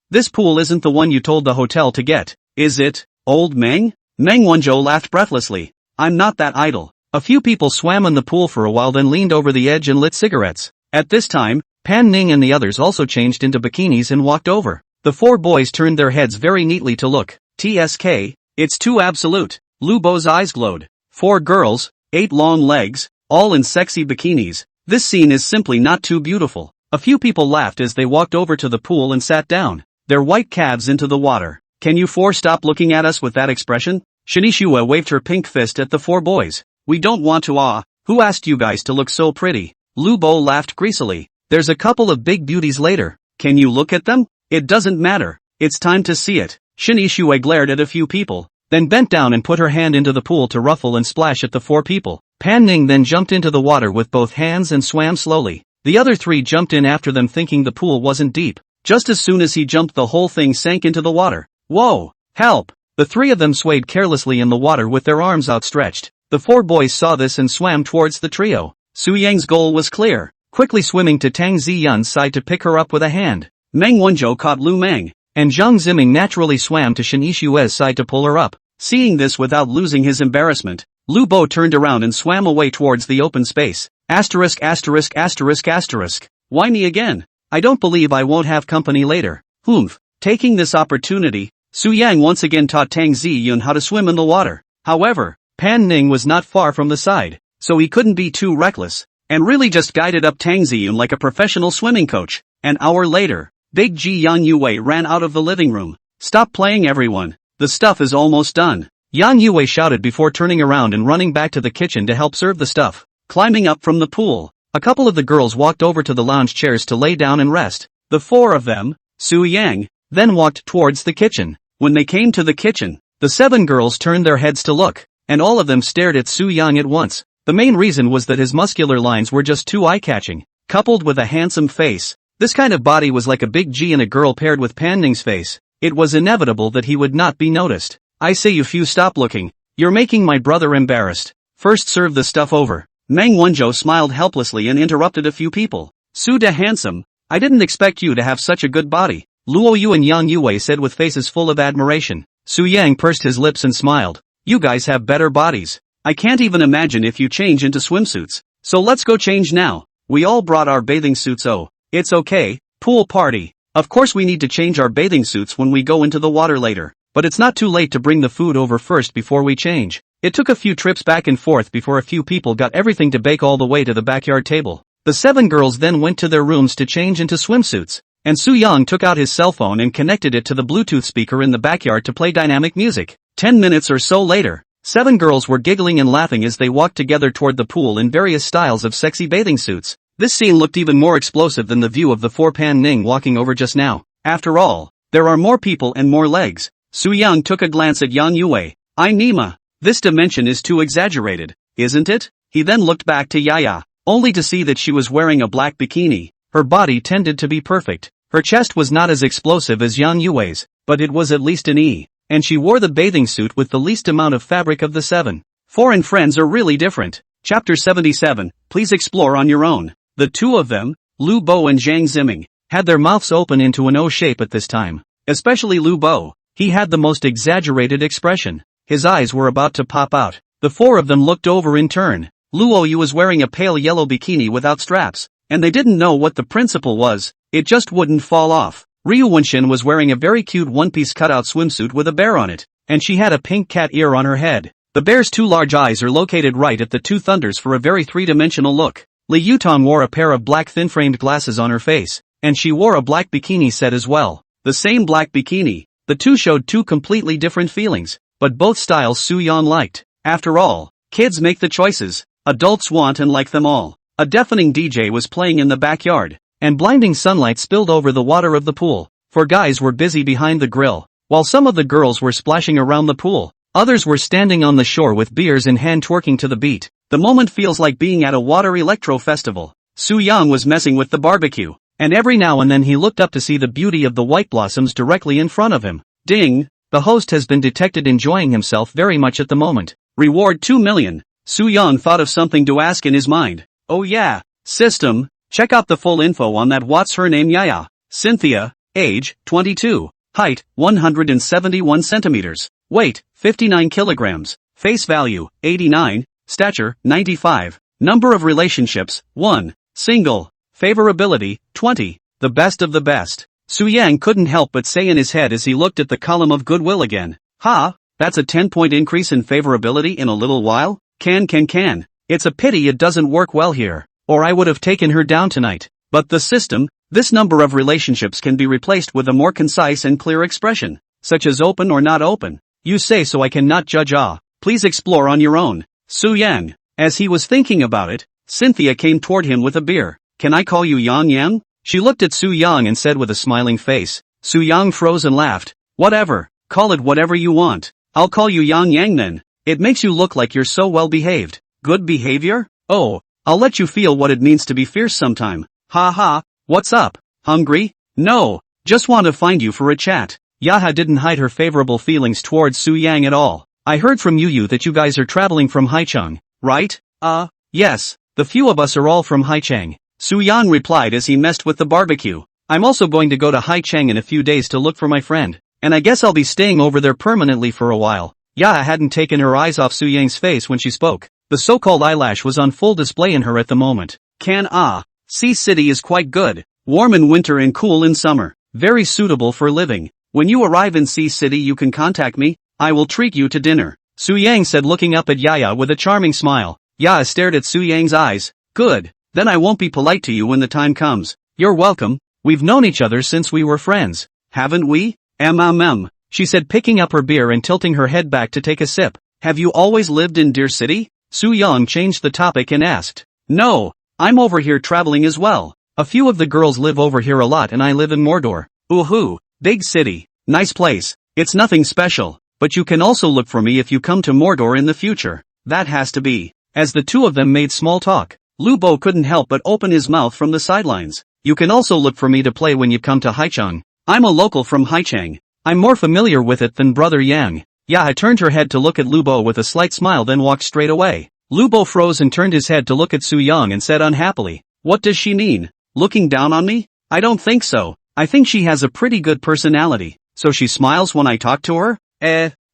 Speaker 1: this pool isn't the one you told the hotel to get, is it, old Meng? Meng Wenzhou laughed breathlessly. I'm not that idle. A few people swam in the pool for a while then leaned over the edge and lit cigarettes. At this time, Pan Ning and the others also changed into bikinis and walked over. The 4 boys turned their heads very neatly to look. TSK, it's too absolute. Lu Bo's eyes glowed. 4 girls, 8 long legs, all in sexy bikinis. This scene is simply not too beautiful. A few people laughed as they walked over to the pool and sat down, their white calves into the water. Can you 4 stop looking at us with that expression? Shen Yixue waved her pink fist at the 4 boys. We don't want to Who asked you guys to look so pretty? Lu Bo laughed greasily. There's a couple of big beauties later. Can you look at them? It doesn't matter. It's time to see it. Shen Yixue glared at a few people, then bent down and put her hand into the pool to ruffle and splash at the 4 people. Pan Ning then jumped into the water with both hands and swam slowly. The other three jumped in after them thinking the pool wasn't deep. Just as soon as he jumped, the whole thing sank into the water. Whoa! Help! The three of them swayed carelessly in the water with their arms outstretched. The four boys saw this and swam towards the trio. Su Yang's goal was clear, quickly swimming to Tang Ziyun's side to pick her up with a hand. Meng Wanzhou caught Lu Meng, and Zhang Ziming naturally swam to Shen Yishue's side to pull her up. Seeing this without losing his embarrassment, Lu Bo turned around and swam away towards the open space. Asterisk asterisk asterisk asterisk. Why me again? I don't believe I won't have company later. Humph. Taking this opportunity, Su Yang once again taught Tang Ziyun how to swim in the water. However, Pan Ning was not far from the side, so he couldn't be too reckless, and really just guided up Tang Ziyun like a professional swimming coach. An hour later, Big Ji Yang Yue ran out of the living room. Stop playing, everyone. The stuff is almost done. Yang Yue shouted before turning around and running back to the kitchen to help serve the stuff. Climbing up from the pool, a couple of the girls walked over to the lounge chairs to lay down and rest. The four of them, Su Yang, then walked towards the kitchen. When they came to the kitchen, the seven girls turned their heads to look, and all of them stared at Su Yang at once. The main reason was that his muscular lines were just too eye-catching, coupled with a handsome face. This kind of body was like a big G in a girl paired with Pan Ning's face. It was inevitable that he would not be noticed. I say you few, stop looking. You're making my brother embarrassed. First serve the stuff over. Meng Wanzhou smiled helplessly and interrupted a few people. Su De handsome, I didn't expect you to have such a good body. Luo Yu and Yang Yue said with faces full of admiration. Su Yang pursed his lips and smiled. You guys have better bodies. I can't even imagine if you change into swimsuits. So let's go change now. We all brought our bathing suits. Oh, it's okay, pool party. Of course we need to change our bathing suits when we go into the water later. But it's not too late to bring the food over first before we change. It took a few trips back and forth before a few people got everything to bake all the way to the backyard table. The seven girls then went to their rooms to change into swimsuits, and Su Yang took out his cell phone and connected it to the Bluetooth speaker in the backyard to play dynamic music. 10 minutes or so later, seven girls were giggling and laughing as they walked together toward the pool in various styles of sexy bathing suits. This scene looked even more explosive than the view of the four Pan Ning walking over just now. After all, there are more people and more legs. Su Yang took a glance at Yang Yue. I Nima. This dimension is too exaggerated, isn't it? He then looked back to Yaya, only to see that she was wearing a black bikini. Her body tended to be perfect. Her chest was not as explosive as Yang Yue's, but it was at least an E, and she wore the bathing suit with the least amount of fabric of the seven. Foreign friends are really different. Chapter 77, please explore on your own. The two of them, Lu Bo and Zhang Ziming, had their mouths open into an O shape at this time. Especially Lu Bo. He had the most exaggerated expression. His eyes were about to pop out. The four of them looked over in turn. Luo Yu was wearing a pale yellow bikini without straps, and they didn't know what the principle was. It just wouldn't fall off. Ryu Wenshin was wearing a very cute one-piece cutout swimsuit with a bear on it, and she had a pink cat ear on her head. The bear's two large eyes are located right at the two thunders for a very three-dimensional look. Li Yutan wore a pair of black thin-framed glasses on her face, and she wore a black bikini set as well. The same black bikini. The two showed two completely different feelings, but both styles Su Yan liked. After all, kids make the choices. Adults want and like them all. A deafening DJ was playing in the backyard, and blinding sunlight spilled over the water of the pool. Four guys were busy behind the grill, while some of the girls were splashing around the pool. Others were standing on the shore with beers in hand twerking to the beat. The moment feels like being at a water electro festival. Su Yang was messing with the barbecue, and every now and then he looked up to see the beauty of the white blossoms directly in front of him. Ding! The host has been detected enjoying himself very much at the moment. Reward 2 million. Su Yang thought of something to ask in his mind. Oh yeah, system, check out the full info on that. What's her name? Yaya. Cynthia, age, 22, height, 171 centimeters, weight, 59 kilograms, face value, 89, stature, 95, number of relationships, 1, single, favorability, 20, the best of the best. Su Yang couldn't help but say in his head as he looked at the column of goodwill again. Ha, that's a 10-point increase in favorability in a little while? Can. It's a pity it doesn't work well here, or I would have taken her down tonight. But the system, this number of relationships can be replaced with a more concise and clear expression, such as open or not open. You say so, I cannot judge. Please explore on your own. Su Yang. As he was thinking about it, Cynthia came toward him with a beer. Can I call you Yang Yang? She looked at Su Yang and said with a smiling face. Su Yang froze and laughed. Whatever, call it whatever you want. I'll call you Yang Yang then. It makes you look like you're so well behaved. Good behavior? Oh, I'll let you feel what it means to be fierce sometime. Ha ha, what's up? Hungry? No, just want to find you for a chat. Yaha didn't hide her favorable feelings towards Su Yang at all. I heard from Yu that you guys are traveling from Haicheng, right? Yes, the few of us are all from Haicheng. Su Yang replied as he messed with the barbecue. I'm also going to go to Haicheng in a few days to look for my friend, and I guess I'll be staying over there permanently for a while. Yaha hadn't taken her eyes off Su Yang's face when she spoke. The so-called eyelash was on full display in her at the moment. Sea City is quite good. Warm in winter and cool in summer. Very suitable for living. When you arrive in Sea City you can contact me. I will treat you to dinner. Su Yang said looking up at Yaya with a charming smile. Yaya stared at Su Yang's eyes. Good. Then I won't be polite to you when the time comes. You're welcome. We've known each other since we were friends. Haven't we? She said picking up her beer and tilting her head back to take a sip. Have you always lived in Deer City? Su Yang changed the topic and asked. No. I'm over here traveling as well. A few of the girls live over here a lot and I live in Mordor. Ooh, big city. Nice place. It's nothing special. But you can also look for me if you come to Mordor in the future. That has to be. As the two of them made small talk, Lu Bo couldn't help but open his mouth from the sidelines. You can also look for me to play when you come to Haicheng. I'm a local from Haicheng. I'm more familiar with it than Brother Yang. Yaha turned her head to look at Lu Bo with a slight smile then walked straight away. Lu Bo froze and turned his head to look at Su Yang and said unhappily, what does she mean? Looking down on me? I don't think so. I think she has a pretty good personality. So she smiles when I talk to her?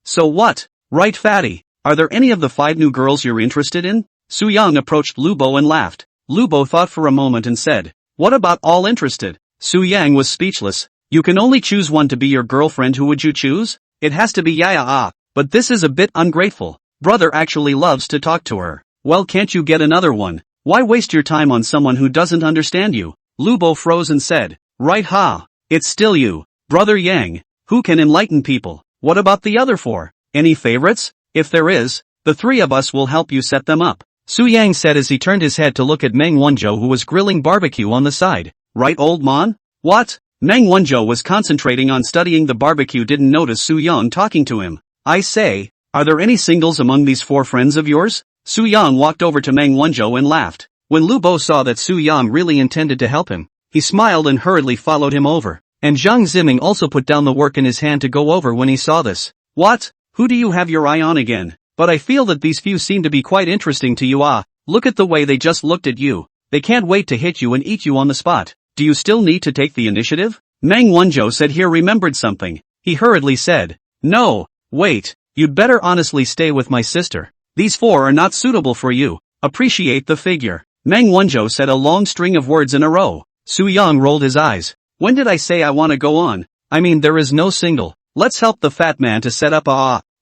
Speaker 1: So what? Right, fatty. Are there any of the 5 new girls you're interested in? Su Yang approached Lu Bo and laughed. Lu Bo thought for a moment and said, what about all interested? Su Yang was speechless. You can only choose one to be your girlfriend. Who would you choose? It has to be Yaya. But this is a bit ungrateful. Brother actually loves to talk to her. Well, can't you get another one? Why waste your time on someone who doesn't understand you? Lu Bo froze and said, right ha. It's still you, Brother Yang. Who can enlighten people? What about the other 4? Any favorites? If there is, the 3 of us will help you set them up. Su Yang said as he turned his head to look at Meng Wanzhou who was grilling barbecue on the side. Right, old man? What? Meng Wanzhou was concentrating on studying the barbecue, didn't notice Su Yang talking to him. I say, are there any singles among these 4 friends of yours? Su Yang walked over to Meng Wanzhou and laughed. When Lu Bo saw that Su Yang really intended to help him, he smiled and hurriedly followed him over. And Zhang Ziming also put down the work in his hand to go over when he saw this. What? Who do you have your eye on again? But I feel that these few seem to be quite interesting to you. Look at the way they just looked at you. They can't wait to hit you and eat you on the spot. Do you still need to take the initiative? Meng Wanzhou said he remembered something. He hurriedly said, no, wait, you'd better honestly stay with my sister. These 4 are not suitable for you. Appreciate the figure. Meng Wanzhou said a long string of words in a row. Su Yang rolled his eyes. When did I say I want to go on? I mean there is no single. Let's help the fat man to set up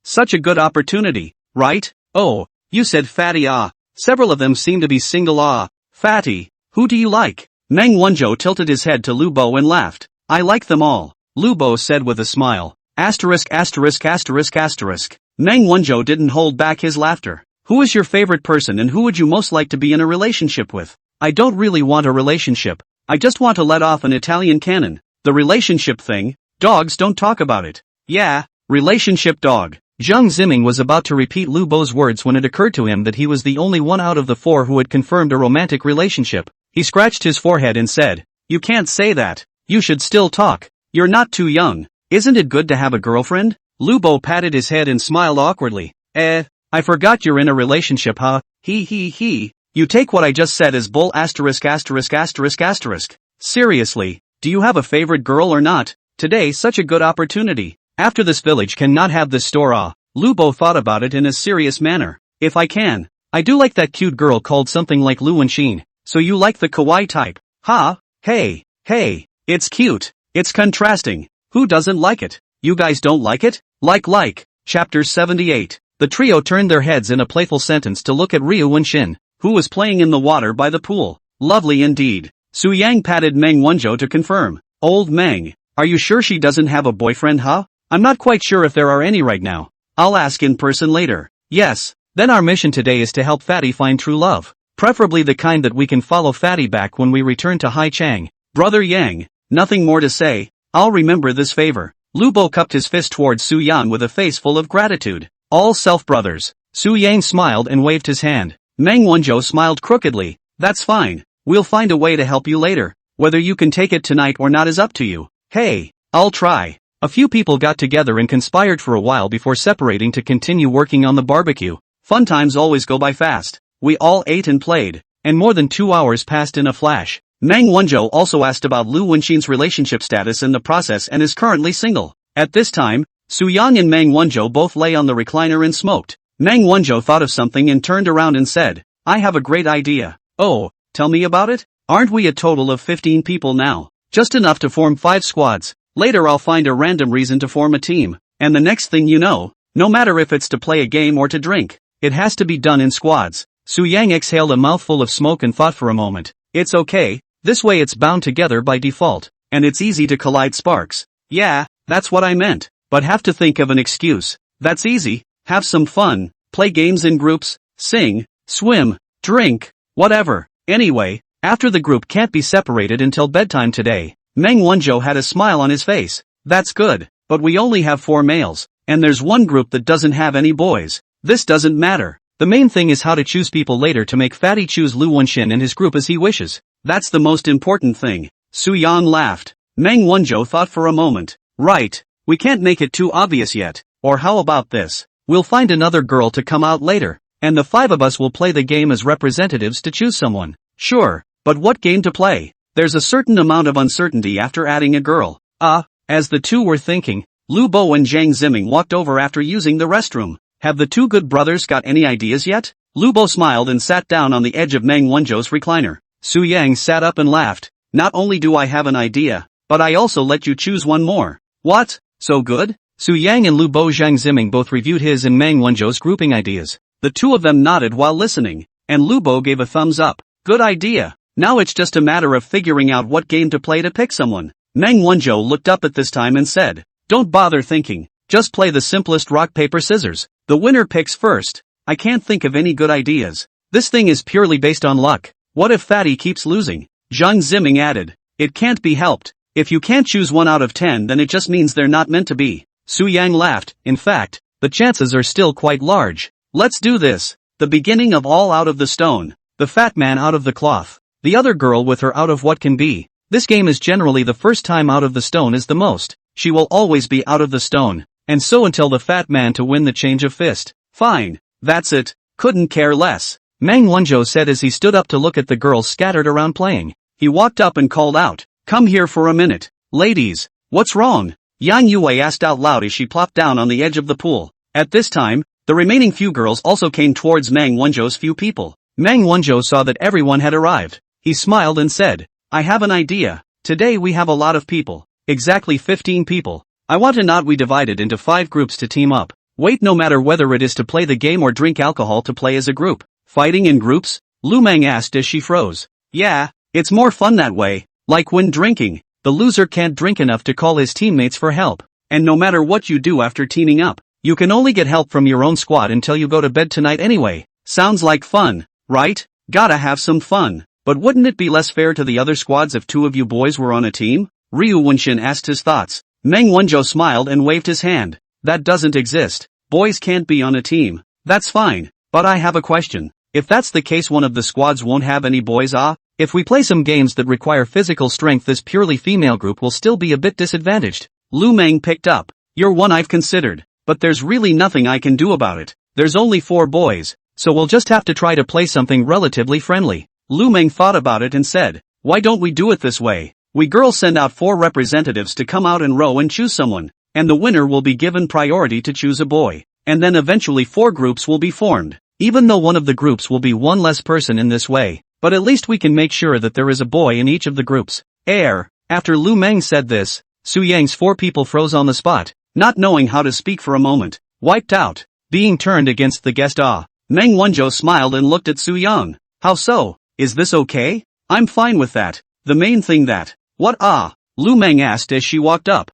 Speaker 1: such a good opportunity, right? Oh, you said fatty Several of them seem to be single fatty. Who do you like? Meng Wanzhou tilted his head to Lu Bo and laughed. I like them all. Lu Bo said with a smile. Asterisk. Meng Wanzhou didn't hold back his laughter. Who is your favorite person and who would you most like to be in a relationship with? I don't really want a relationship. I just want to let off an Italian cannon. The relationship thing, dogs don't talk about it. Yeah, relationship dog. Zhang Ziming was about to repeat Lu Bo's words when it occurred to him that he was the only one out of the 4 who had confirmed a romantic relationship. He scratched his forehead and said, you can't say that. You should still talk. You're not too young. Isn't it good to have a girlfriend? Lu Bo patted his head and smiled awkwardly. I forgot you're in a relationship, huh? He. You take what I just said as bull. Seriously, do you have a favorite girl or not? Today such a good opportunity. After this village cannot have this store. Lu Bo thought about it in a serious manner. If I can. I do like that cute girl called something like Lu Wenxin. So you like the kawaii type? Huh? Hey. It's cute. It's contrasting. Who doesn't like it? You guys don't like it? Like. Chapter 78. The trio turned their heads in a playful sentence to look at Ryu Wenxin, who was playing in the water by the pool. Lovely indeed. Su Yang patted Meng Wanzhou to confirm. Old Meng, are you sure she doesn't have a boyfriend, huh? I'm not quite sure if there are any right now. I'll ask in person later. Yes, then our mission today is to help Fatty find true love. Preferably the kind that we can follow Fatty back when we return to Haicheng. Brother Yang, nothing more to say. I'll remember this favor. Lu Bo cupped his fist towards Su Yang with a face full of gratitude. All self-brothers. Su Yang smiled and waved his hand. Meng Wanzhou smiled crookedly. That's fine. We'll find a way to help you later. Whether you can take it tonight or not is up to you. Hey, I'll try. A few people got together and conspired for a while before separating to continue working on the barbecue. Fun times always go by fast. We all ate and played, and more than 2 hours passed in a flash. Mang Wonjo also asked about Lu Wenxin's relationship status in the process and is currently single. At this time, Su Yang and Mang Wonjo both lay on the recliner and smoked. Mang Wonjo thought of something and turned around and said, I have a great idea. Oh, tell me about it? Aren't we a total of 15 people now? Just enough to form 5 squads. Later I'll find a random reason to form a team, and the next thing you know, no matter if it's to play a game or to drink, it has to be done in squads. Su Yang exhaled a mouthful of smoke and thought for a moment. It's okay, this way it's bound together by default, and it's easy to collide sparks. Yeah, that's what I meant, but have to think of an excuse. That's easy, have some fun, play games in groups, sing, swim, drink, whatever. Anyway, after the group can't be separated until bedtime today. Mang Wonjo had a smile on his face. That's good, but we only have 4 males, and there's one group that doesn't have any boys. This doesn't matter. The main thing is how to choose people later to make Fatty choose Lu Wenxin and his group as he wishes. That's the most important thing. Su Yang laughed. Mang Wonjo thought for a moment. Right, we can't make it too obvious yet. Or how about this? We'll find another girl to come out later, and the 5 of us will play the game as representatives to choose someone. Sure, but what game to play? There's a certain amount of uncertainty after adding a girl. As the two were thinking, Lu Bo and Zhang Ziming walked over after using the restroom. Have the 2 good brothers got any ideas yet? Lu Bo smiled and sat down on the edge of Mang Wonjo's recliner. Su Yang sat up and laughed. Not only do I have an idea, but I also let you choose one more. What? So good? Su Yang and Lu Bo Zhang Ziming both reviewed his and Mang Wonjo's grouping ideas. The 2 of them nodded while listening, and Lu Bo gave a thumbs up. Good idea. Now it's just a matter of figuring out what game to play to pick someone. Mang Wonjo looked up at this time and said, don't bother thinking, just play the simplest rock paper scissors. The winner picks first. I can't think of any good ideas. This thing is purely based on luck. What if Fatty keeps losing? Zhang Ziming added. It can't be helped. If you can't choose 1 out of 10 then it just means they're not meant to be. Su Yang laughed. In fact, the chances are still quite large. Let's do this. The beginning of all out of the stone. The fat man out of the cloth. The other girl with her out of what can be. This game is generally the first time out of the stone is the most. She will always be out of the stone. And so until the fat man to win the change of fist. Fine. That's it. Couldn't care less. Mang Wonjo said as he stood up to look at the girls scattered around playing. He walked up and called out. Come here for a minute. Ladies. What's wrong? Yang Yue asked out loud as she plopped down on the edge of the pool. At this time, the remaining few girls also came towards Mang Wonjo's few people. Mang Wonjo saw that everyone had arrived. He smiled and said, I have an idea. Today we have a lot of people. Exactly 15 people. I want to not we divided into 5 groups to team up. Wait, no matter whether it is to play the game or drink alcohol to play as a group. Fighting in groups? Lu Meng asked as she froze. Yeah, it's more fun that way. Like when drinking, the loser can't drink enough to call his teammates for help. And no matter what you do after teaming up, you can only get help from your own squad until you go to bed tonight anyway. Sounds like fun, right? Gotta have some fun. But wouldn't it be less fair to the other squads if 2 of you boys were on a team? Ryu Wenxin asked his thoughts. Meng Wonjo smiled and waved his hand. That doesn't exist. Boys can't be on a team. That's fine. But I have a question. If that's the case, one of the squads won't have any boys. If we play some games that require physical strength, this purely female group will still be a bit disadvantaged. Lu Meng picked up. You're one I've considered. But there's really nothing I can do about it. There's only 4 boys. So we'll just have to try to play something relatively friendly. Lu Meng thought about it and said, why don't we do it this way? We girls send out 4 representatives to come out and row and choose someone, and the winner will be given priority to choose a boy, and then eventually 4 groups will be formed, even though one of the groups will be one less person in this way, but at least we can make sure that there is a boy in each of the groups. After Lu Meng said this, Su Yang's 4 people froze on the spot, not knowing how to speak for a moment, wiped out, being turned against the guest. Meng Wonjo smiled and looked at Su Yang. How so? Is this okay? I'm fine with that. The main thing that. What? Lu Meng asked as she walked up.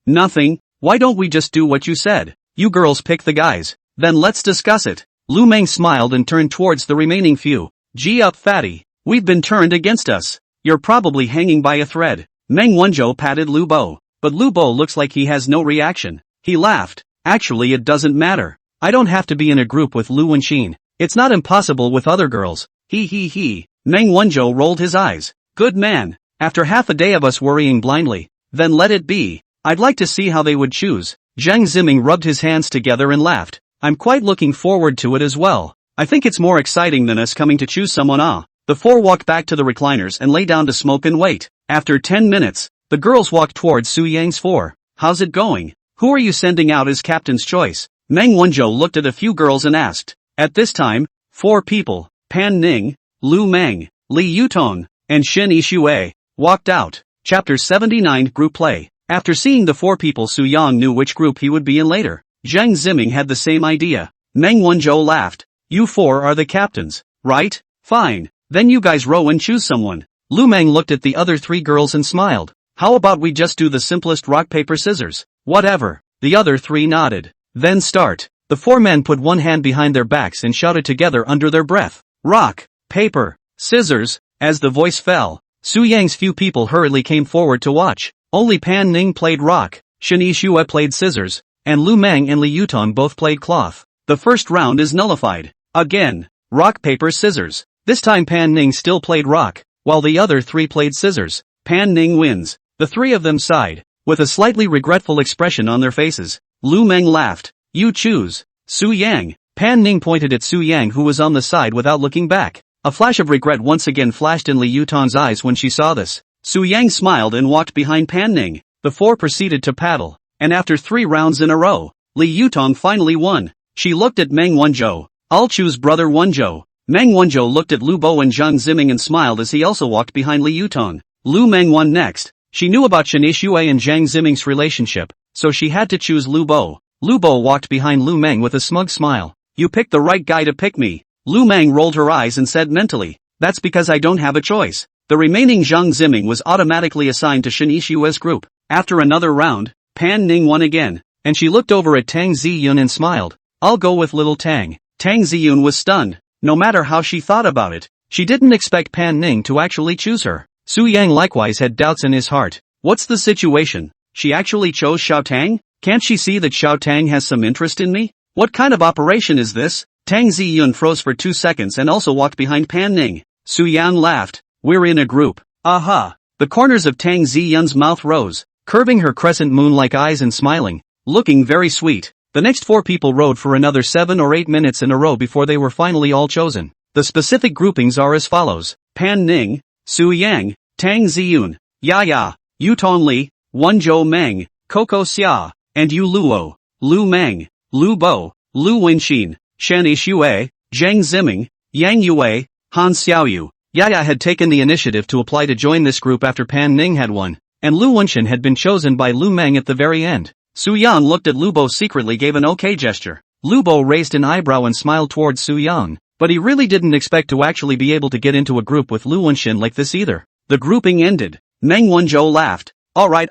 Speaker 1: Nothing. Why don't we just do what you said? You girls pick the guys. Then let's discuss it. Lu Meng smiled and turned towards the remaining few. Gee up, fatty. We've been turned against us. You're probably hanging by a thread. Meng Wonjo patted Lu Bo. But Lu Bo looks like he has no reaction. He laughed. Actually, it doesn't matter. I don't have to be in a group with Lu Wenxin. It's not impossible with other girls. He. Meng Wanzhou rolled his eyes. Good man. After half a day of us worrying blindly, then let it be. I'd like to see how they would choose. Zhang Ziming rubbed his hands together and laughed. I'm quite looking forward to it as well. I think it's more exciting than us coming to choose someone. The four walked back to the recliners and lay down to smoke and wait. After 10 minutes, the girls walked towards Su Yang's four. How's it going? Who are you sending out as captain's choice? Meng Wanzhou looked at a few girls and asked. At this time, 4 people, Pan Ning, Lu Meng, Li Yutong, and Shen Yixue, walked out. Chapter 79 Group Play. After seeing the 4 people, Su Yang knew which group he would be in later. Zhang Ziming had the same idea. Meng Wanzhou laughed. You 4 are the captains, right? Fine. Then you guys row and choose someone. Lu Meng looked at the other 3 girls and smiled. How about we just do the simplest rock paper scissors? Whatever. The other 3 nodded. Then start. The 4 men put one hand behind their backs and shouted together under their breath. Rock, paper, scissors. As the voice fell, Su Yang's few people hurriedly came forward to watch. Only Pan Ning played rock, Shen Yixue played scissors, and Lu Meng and Li Yutong both played cloth. The first round is nullified. Again, rock paper scissors. This time Pan Ning still played rock, while the other 3 played scissors. Pan Ning wins. The 3 of them sighed, with a slightly regretful expression on their faces. Lu Meng laughed. You choose. Su Yang. Pan Ning pointed at Su Yang, who was on the side, without looking back. A flash of regret once again flashed in Li Yutong's eyes when she saw this. Su Yang smiled and walked behind Pan Ning. The 4 proceeded to paddle, and after 3 rounds in a row, Li Yutong finally won. She looked at Meng Wanzhou. I'll choose brother Wanzhou. Meng Wanzhou looked at Lu Bo and Zhang Ziming and smiled as he also walked behind Li Yutong. Lu Meng won next. She knew about Shen Yixue and Zhang Ziming's relationship, so she had to choose Lu Bo. Lu Bo walked behind Lu Meng with a smug smile. You picked the right guy to pick me. Lu Meng rolled her eyes and said mentally, that's because I don't have a choice. The remaining Zhang Ziming was automatically assigned to Shen Yixue's group. After another round, Pan Ning won again, and she looked over at Tang Ziyun and smiled. I'll go with little Tang. Tang Ziyun was stunned. No matter how she thought about it, she didn't expect Pan Ning to actually choose her. Su Yang likewise had doubts in his heart. What's the situation? She actually chose Xiao Tang? Can't she see that Xiao Tang has some interest in me? What kind of operation is this? Tang Ziyun froze for 2 seconds and also walked behind Pan Ning. Su Yang laughed. We're in a group. Aha! The corners of Tang Ziyun's mouth rose, curving her crescent moon-like eyes and smiling, looking very sweet. The next 4 people rode for another 7 or 8 minutes in a row before they were finally all chosen. The specific groupings are as follows. Pan Ning, Su Yang, Tang Ziyun, Ya, Yutong Li, Wanzhou Meng, Coco Xia, and Yu Luo, Lu Meng, Lu Bo, Lu Wenxin, Shen Yixue, Zhang Ziming, Yang Yue, Han Xiaoyu. Yaya had taken the initiative to apply to join this group after Pan Ning had won, and Lu Wenxin had been chosen by Lu Meng at the very end. Su Yang looked at Lu Bo, secretly gave an okay gesture. Lu Bo raised an eyebrow and smiled towards Su Yang, but he really didn't expect to actually be able to get into a group with Lu Wenxin like this either. The grouping ended. Meng Wanzhou laughed. Alright,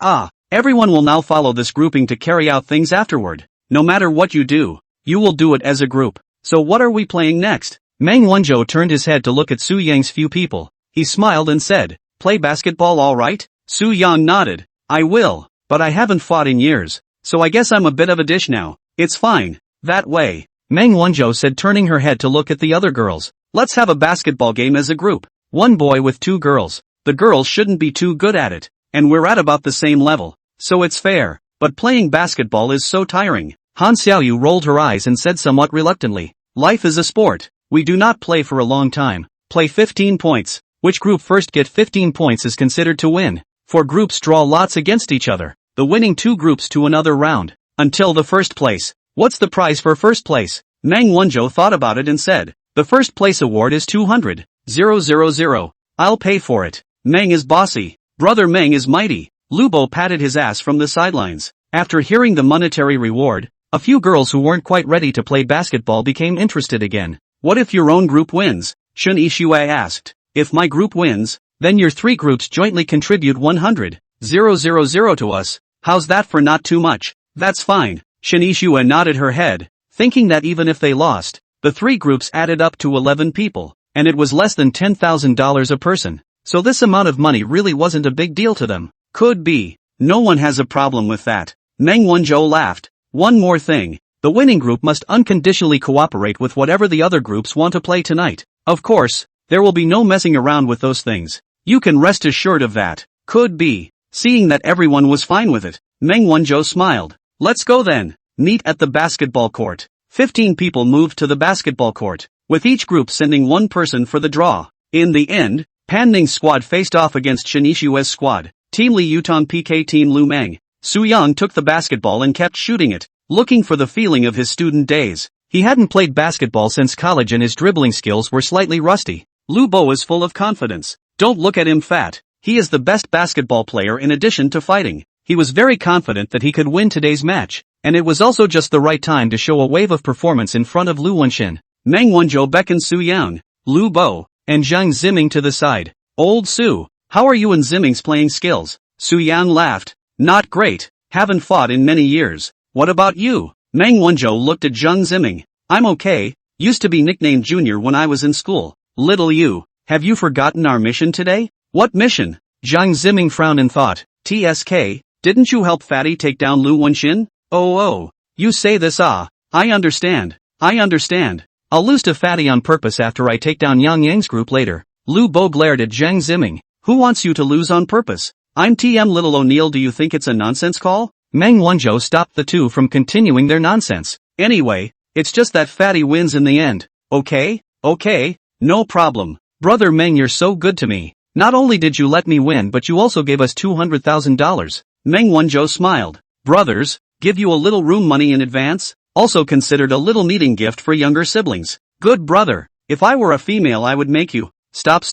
Speaker 1: everyone will now follow this grouping to carry out things afterward. No matter what you do, you will do it as a group. So what are we playing next? Meng Wanzhou turned his head to look at Su Yang's few people. He smiled and said, play basketball alright? Su Yang nodded. I will, but I haven't fought in years, so I guess I'm a bit of a dish now. It's fine. That way. Meng Wanzhou said, turning her head to look at the other girls. Let's have a basketball game as a group. 1 boy with 2 girls. The girls shouldn't be too good at it, and we're at about the same level, so it's fair. But playing basketball is so tiring. Han Xiaoyu rolled her eyes and said somewhat reluctantly, life is a sport. We do not play for a long time. Play 15 points. Which group first get 15 points is considered to win. 4 groups draw lots against each other, the winning 2 groups to another round, until the first place. What's the prize for first place? Meng Wanzhou thought about it and said, the first place award is 200,000. I'll pay for it. Meng is bossy. Brother Meng is mighty. Lu Bo patted his ass from the sidelines. After hearing the monetary reward, a few girls who weren't quite ready to play basketball became interested again. What if your own group wins? Shen Yixue asked. If my group wins, then your 3 groups jointly contribute 100,000 to us. How's that for not too much? That's fine. Shen Yixue nodded her head, thinking that even if they lost, the 3 groups added up to 11 people, and it was less than $10,000 a person. So this amount of money really wasn't a big deal to them. Could be. No one has a problem with that. Meng Wanzhou laughed. One more thing. The winning group must unconditionally cooperate with whatever the other groups want to play tonight. Of course, There will be no messing around with those things. You can rest assured of that. Could be. Seeing that everyone was fine with it, Meng Wanzhou smiled. Let's go then. Meet at the basketball court. 15 people moved to the basketball court, with each group sending one person for the draw. In the end, Pan Ning's squad faced off against Shinishue's squad. Team Li Yutong PK Team Lu Meng. Su Yang took the basketball and kept shooting it, looking for the feeling of his student days. He hadn't played basketball since college and his dribbling skills were slightly rusty. Lu Bo is full of confidence. Don't look at him fat. He is the best basketball player in addition to fighting. He was very confident that he could win today's match, and it was also just the right time to show a wave of performance in front of Lu Wenxin. Meng Wanzhou beckoned Su Yang, Lu Bo, and Zhang Ziming to the side. Old Su, how are you and Ziming's playing skills? Su Yang laughed. Not great, haven't fought in many years. What about you? Meng Wanzhou looked at Zhang Ziming. I'm okay, used to be nicknamed Junior when I was in school. Little you, have you forgotten our mission today? What mission? Zhang Ziming frowned in thought. TSK, didn't you help Fatty take down Lu Wenxin? Oh, you say this I understand. I'll lose to Fatty on purpose after I take down Yang Yang's group later. Lu Bo glared at Zhang Ziming. Who wants you to lose on purpose? I'm TM Little O'Neill, do you think it's a nonsense call? Meng Wanzhou stopped the two from continuing their nonsense. Anyway, it's just that Fatty wins in the end. Okay, no problem. Brother Meng, you're so good to me. Not only did you let me win but you also gave us $200,000. Meng Wanzhou smiled. Brothers, give you a little room money in advance? Also considered a little meeting gift for younger siblings. Good brother. If I were a female I would make you. Stop.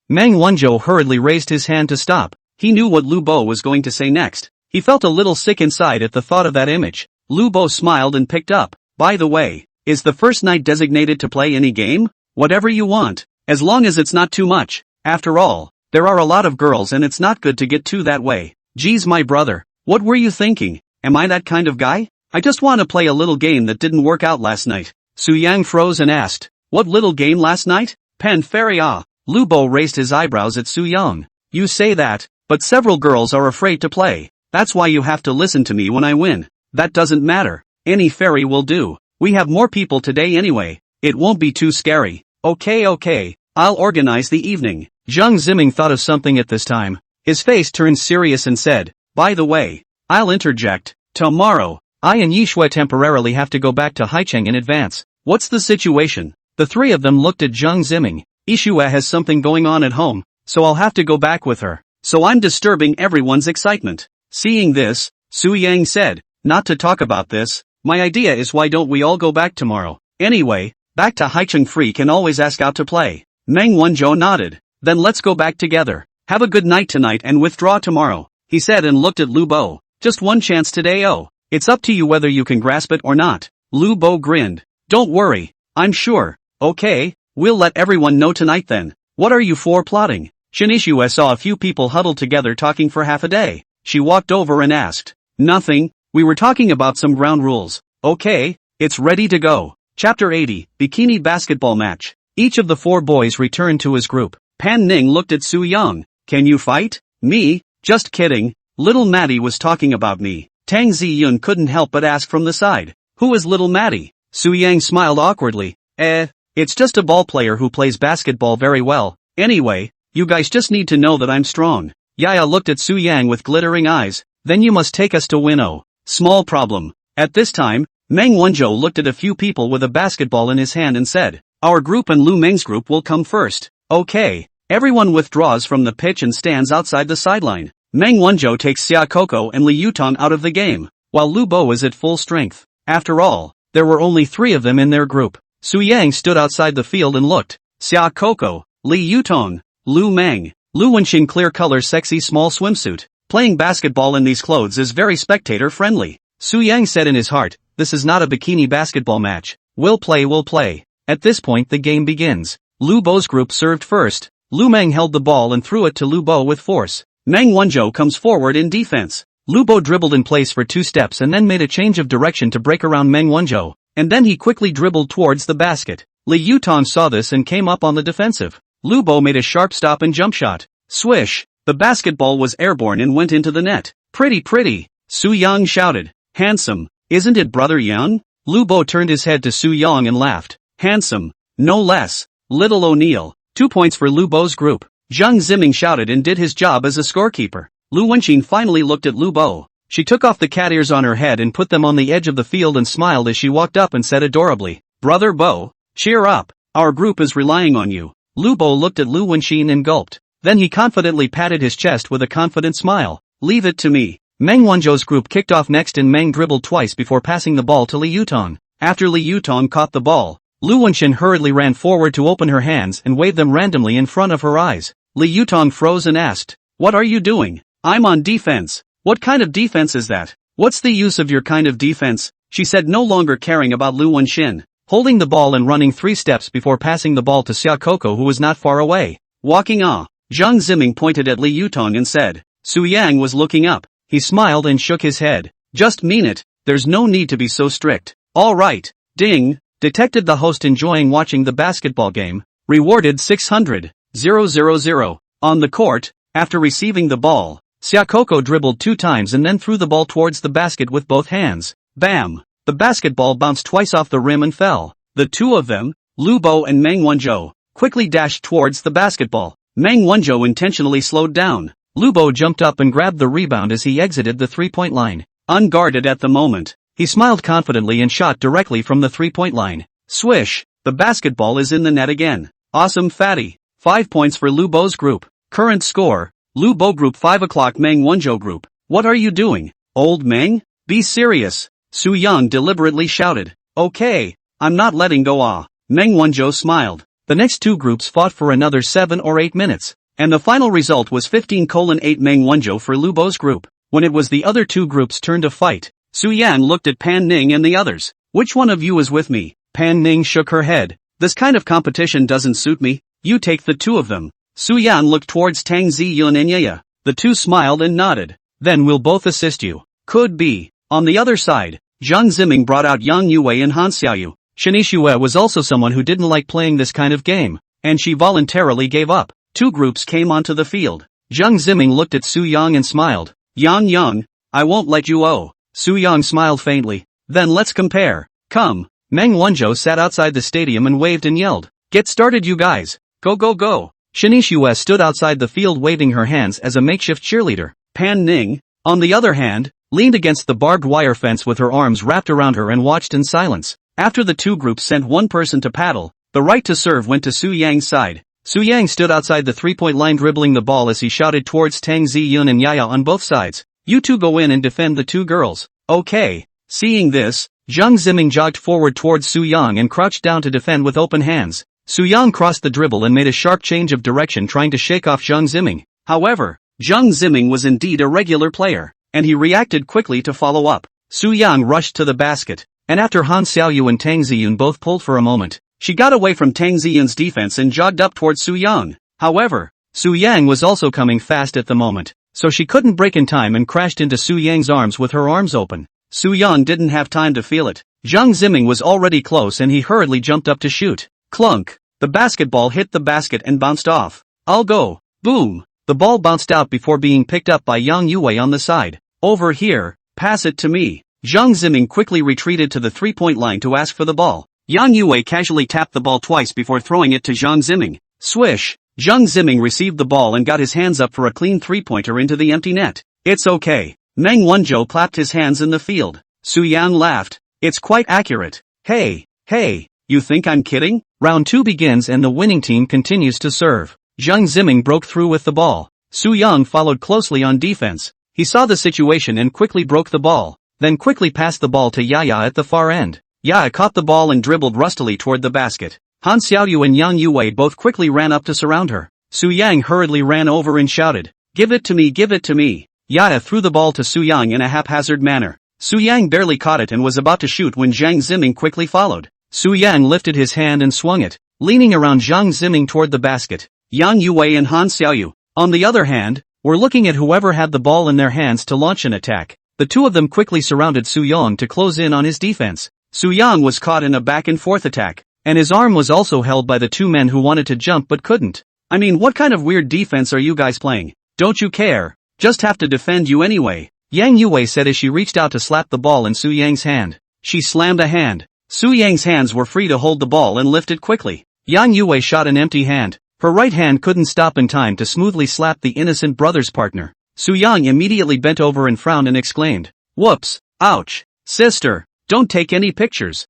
Speaker 1: Meng Wanzhou hurriedly raised his hand to stop. He knew what Lu Bo was going to say next. He felt a little sick inside at the thought of that image. Lu Bo smiled and picked up. By the way, is the first night designated to play any game? Whatever you want, as long as it's not too much. After all, there are a lot of girls and it's not good to get too that way. Geez, my brother, what were you thinking? Am I that kind of guy? I just want to play a little game that didn't work out last night. Su Yang froze and asked, what little game last night? Pen Fairy Ah. Lu Bo raised his eyebrows at Su Yang. You say that, but several girls are afraid to play. That's why you have to listen to me when I win. That doesn't matter. Any fairy will do. We have more people today anyway. It won't be too scary. Okay. I'll organize the evening. Zhang Ziming thought of something at this time. His face turned serious and said, by the way, I'll interject. Tomorrow, I and Yishui temporarily have to go back to Haicheng in advance. What's the situation? The three of them looked at Zhang Ziming. Yishui has something going on at home, so I'll have to go back with her. So I'm disturbing everyone's excitement. Seeing this, Su Yang said, not to talk about this. My idea is why don't we all go back tomorrow? Anyway, back to Haicheng Free can always ask out to play. Meng Wanzhou nodded. Then let's go back together. Have a good night tonight and withdraw tomorrow, he said and looked at Lu Bo. Just one chance today, it's up to you whether you can grasp it or not. Lu Bo grinned. Don't worry, I'm sure. Okay, we'll let everyone know tonight then. What are you four plotting? Shinishue saw a few people huddled together talking for half a day. She walked over and asked. Nothing, we were talking about some ground rules. Okay, it's ready to go. Chapter 80, Bikini Basketball Match. Each of the four boys returned to his group. Pan Ning looked at Su Yang. Can you fight? Me? Just kidding. Little Maddie was talking about me. Tang Ziyun couldn't help but ask from the side. Who is Little Maddie? Su Yang smiled awkwardly. It's just a ball player who plays basketball very well. Anyway, you guys just need to know that I'm strong. Yaya looked at Su Yang with glittering eyes. Then you must take us to win. Small problem. At this time, Meng Wanzhou looked at a few people with a basketball in his hand and said, our group and Lu Meng's group will come first. Okay. Everyone withdraws from the pitch and stands outside the sideline. Meng Wanzhou takes Xia Coco and Li Yutong out of the game, while Lu Bo is at full strength. After all, there were only 3 of them in their group. Su Yang stood outside the field and looked. Xia Coco, Li Yutong, Lu Meng, Lu Wenxin clear color sexy small swimsuit. Playing basketball in these clothes is very spectator friendly. Su Yang said in his heart, this is not a bikini basketball match. We'll play. At this point the game begins. Lu Bo's group served first. Lu Meng held the ball and threw it to Lu Bo with force. Meng Wanzhou comes forward in defense. Lu Bo dribbled in place for 2 steps and then made a change of direction to break around Meng Wanzhou, and then he quickly dribbled towards the basket. Li Yutong saw this and came up on the defensive. Lu Bo made a sharp stop and jump shot. Swish! The basketball was airborne and went into the net. Pretty! Su Yang shouted. Handsome, isn't it brother Yang? Lu Bo turned his head to Su Yang and laughed. Handsome, no less. Little O'Neill, 2 points for Lu Bo's group. Zhang Ziming shouted and did his job as a scorekeeper. Lu Wenqin finally looked at Lu Bo. She took off the cat ears on her head and put them on the edge of the field and smiled as she walked up and said adorably, "Brother Bo, cheer up. Our group is relying on you." Lu Bo looked at Lu Wenqin and gulped. Then he confidently patted his chest with a confident smile. "Leave it to me." Meng Wanzhou's group kicked off next and Meng dribbled twice before passing the ball to Li Yutong. After Li Yutong caught the ball, Lu Wenqin hurriedly ran forward to open her hands and waved them randomly in front of her eyes. Li Yutong froze and asked, "What are you doing?" "I'm on defense." "What kind of defense is that?" "What's the use of your kind of defense?" she said, no longer caring about Lu Wenqin, holding the ball and running 3 steps before passing the ball to Xia Coco, who was not far away. Walking ah. Zhang Ziming pointed at Li Yutong and said. Su Yang was looking up. He smiled and shook his head. "Just mean it, there's no need to be so strict." "All right." Ding, detected the host enjoying watching the basketball game. Rewarded 600,000. On the court, after receiving the ball, Xia Coco dribbled 2 times and then threw the ball towards the basket with both hands. Bam! The basketball bounced twice off the rim and fell. The two of them, Lu Bo and Meng Wanzhou, quickly dashed towards the basketball. Meng Wanzhou intentionally slowed down. Lu Bo jumped up and grabbed the rebound as he exited the 3-point line. Unguarded at the moment, he smiled confidently and shot directly from the 3-point line. Swish! The basketball is in the net again. Awesome fatty. 5 points for Lu Bo's group. Current score, Lu Bo group 5 o'clock Meng Wanzhou group. "What are you doing, old Meng? Be serious." Su Yang deliberately shouted. "Okay, I'm not letting go ah." Meng Wanzhou smiled. The next 2 groups fought for another 7 or 8 minutes, and the final result was 15:8 Meng Wanzhou for Lu Bo's group. When it was the other 2 groups' turn to fight, Su Yang looked at Pan Ning and the others. "Which one of you is with me?" Pan Ning shook her head. "This kind of competition doesn't suit me. You take the 2 of them." Su Yan looked towards Tang Ziyun and Yaya. The 2 smiled and nodded. "Then we'll both assist you." "Could be." On the other side, Zhang Ziming brought out Yang Yue and Han Xiaoyu. Shanixue was also someone who didn't like playing this kind of game, and she voluntarily gave up. 2 groups came onto the field. Zhang Ziming looked at Su Yang and smiled. Yang, I won't let you oh." Su Yang smiled faintly. "Then let's compare. Come." Meng Wanzhou sat outside the stadium and waved and yelled. "Get started you guys. Go go go." Shanixue stood outside the field waving her hands as a makeshift cheerleader. Pan Ning, on the other hand, leaned against the barbed wire fence with her arms wrapped around her and watched in silence. After the 2 groups sent 1 person to paddle, the right to serve went to Su Yang's side. Su Yang stood outside the 3-point line dribbling the ball as he shouted towards Tang Ziyun and Yaya on both sides. "You 2 go in and defend the 2 girls." "Okay." Seeing this, Zhang Ziming jogged forward towards Su Yang and crouched down to defend with open hands. Su Yang crossed the dribble and made a sharp change of direction trying to shake off Zhang Ziming. However, Zhang Ziming was indeed a regular player, and he reacted quickly to follow up. Su Yang rushed to the basket, and after Han Xiaoyu and Tang Ziyun both pulled for a moment, she got away from Tang Ziyun's defense and jogged up towards Su Yang. However, Su Yang was also coming fast at the moment, so she couldn't break in time and crashed into Su Yang's arms with her arms open. Su Yang didn't have time to feel it. Zhang Ziming was already close and he hurriedly jumped up to shoot. Clunk! The basketball hit the basket and bounced off. "I'll go." Boom! The ball bounced out before being picked up by Yang Yue on the side. "Over here, pass it to me." Zhang Ziming quickly retreated to the 3-point line to ask for the ball. Yang Yue casually tapped the ball twice before throwing it to Zhang Ziming. Swish! Zhang Ziming received the ball and got his hands up for a clean 3-pointer into the empty net. "It's okay." Meng Wanzhou clapped his hands in the field. Su Yang laughed. "It's quite accurate." Hey, you think I'm kidding?" Round 2 begins and the winning team continues to serve. Zhang Ziming broke through with the ball. Su Yang followed closely on defense. He saw the situation and quickly broke the ball, then quickly passed the ball to Yaya at the far end. Yaya caught the ball and dribbled rustily toward the basket. Han Xiaoyu and Yang Yue both quickly ran up to surround her. Su Yang hurriedly ran over and shouted, "Give it to me, give it to me." Yaya threw the ball to Su Yang in a haphazard manner. Su Yang barely caught it and was about to shoot when Zhang Ziming quickly followed. Su Yang lifted his hand and swung it, leaning around Zhang Ziming toward the basket. Yang Yue and Han Xiaoyu, on the other hand, were looking at whoever had the ball in their hands to launch an attack. The 2 of them quickly surrounded Su Yang to close in on his defense. Su Yang was caught in a back-and-forth attack, and his arm was also held by the 2 men who wanted to jump but couldn't. "I mean, what kind of weird defense are you guys playing? Don't you care? Just have to defend you anyway," Yang Yue said as she reached out to slap the ball in Su Yang's hand. She slammed a hand. Su Yang's hands were free to hold the ball and lift it quickly. Yang Yue shot an empty hand, Her right hand couldn't stop in time to smoothly slap the innocent brother's partner. Su-young immediately bent over and frowned and exclaimed, "Whoops, ouch, sister, don't take any pictures."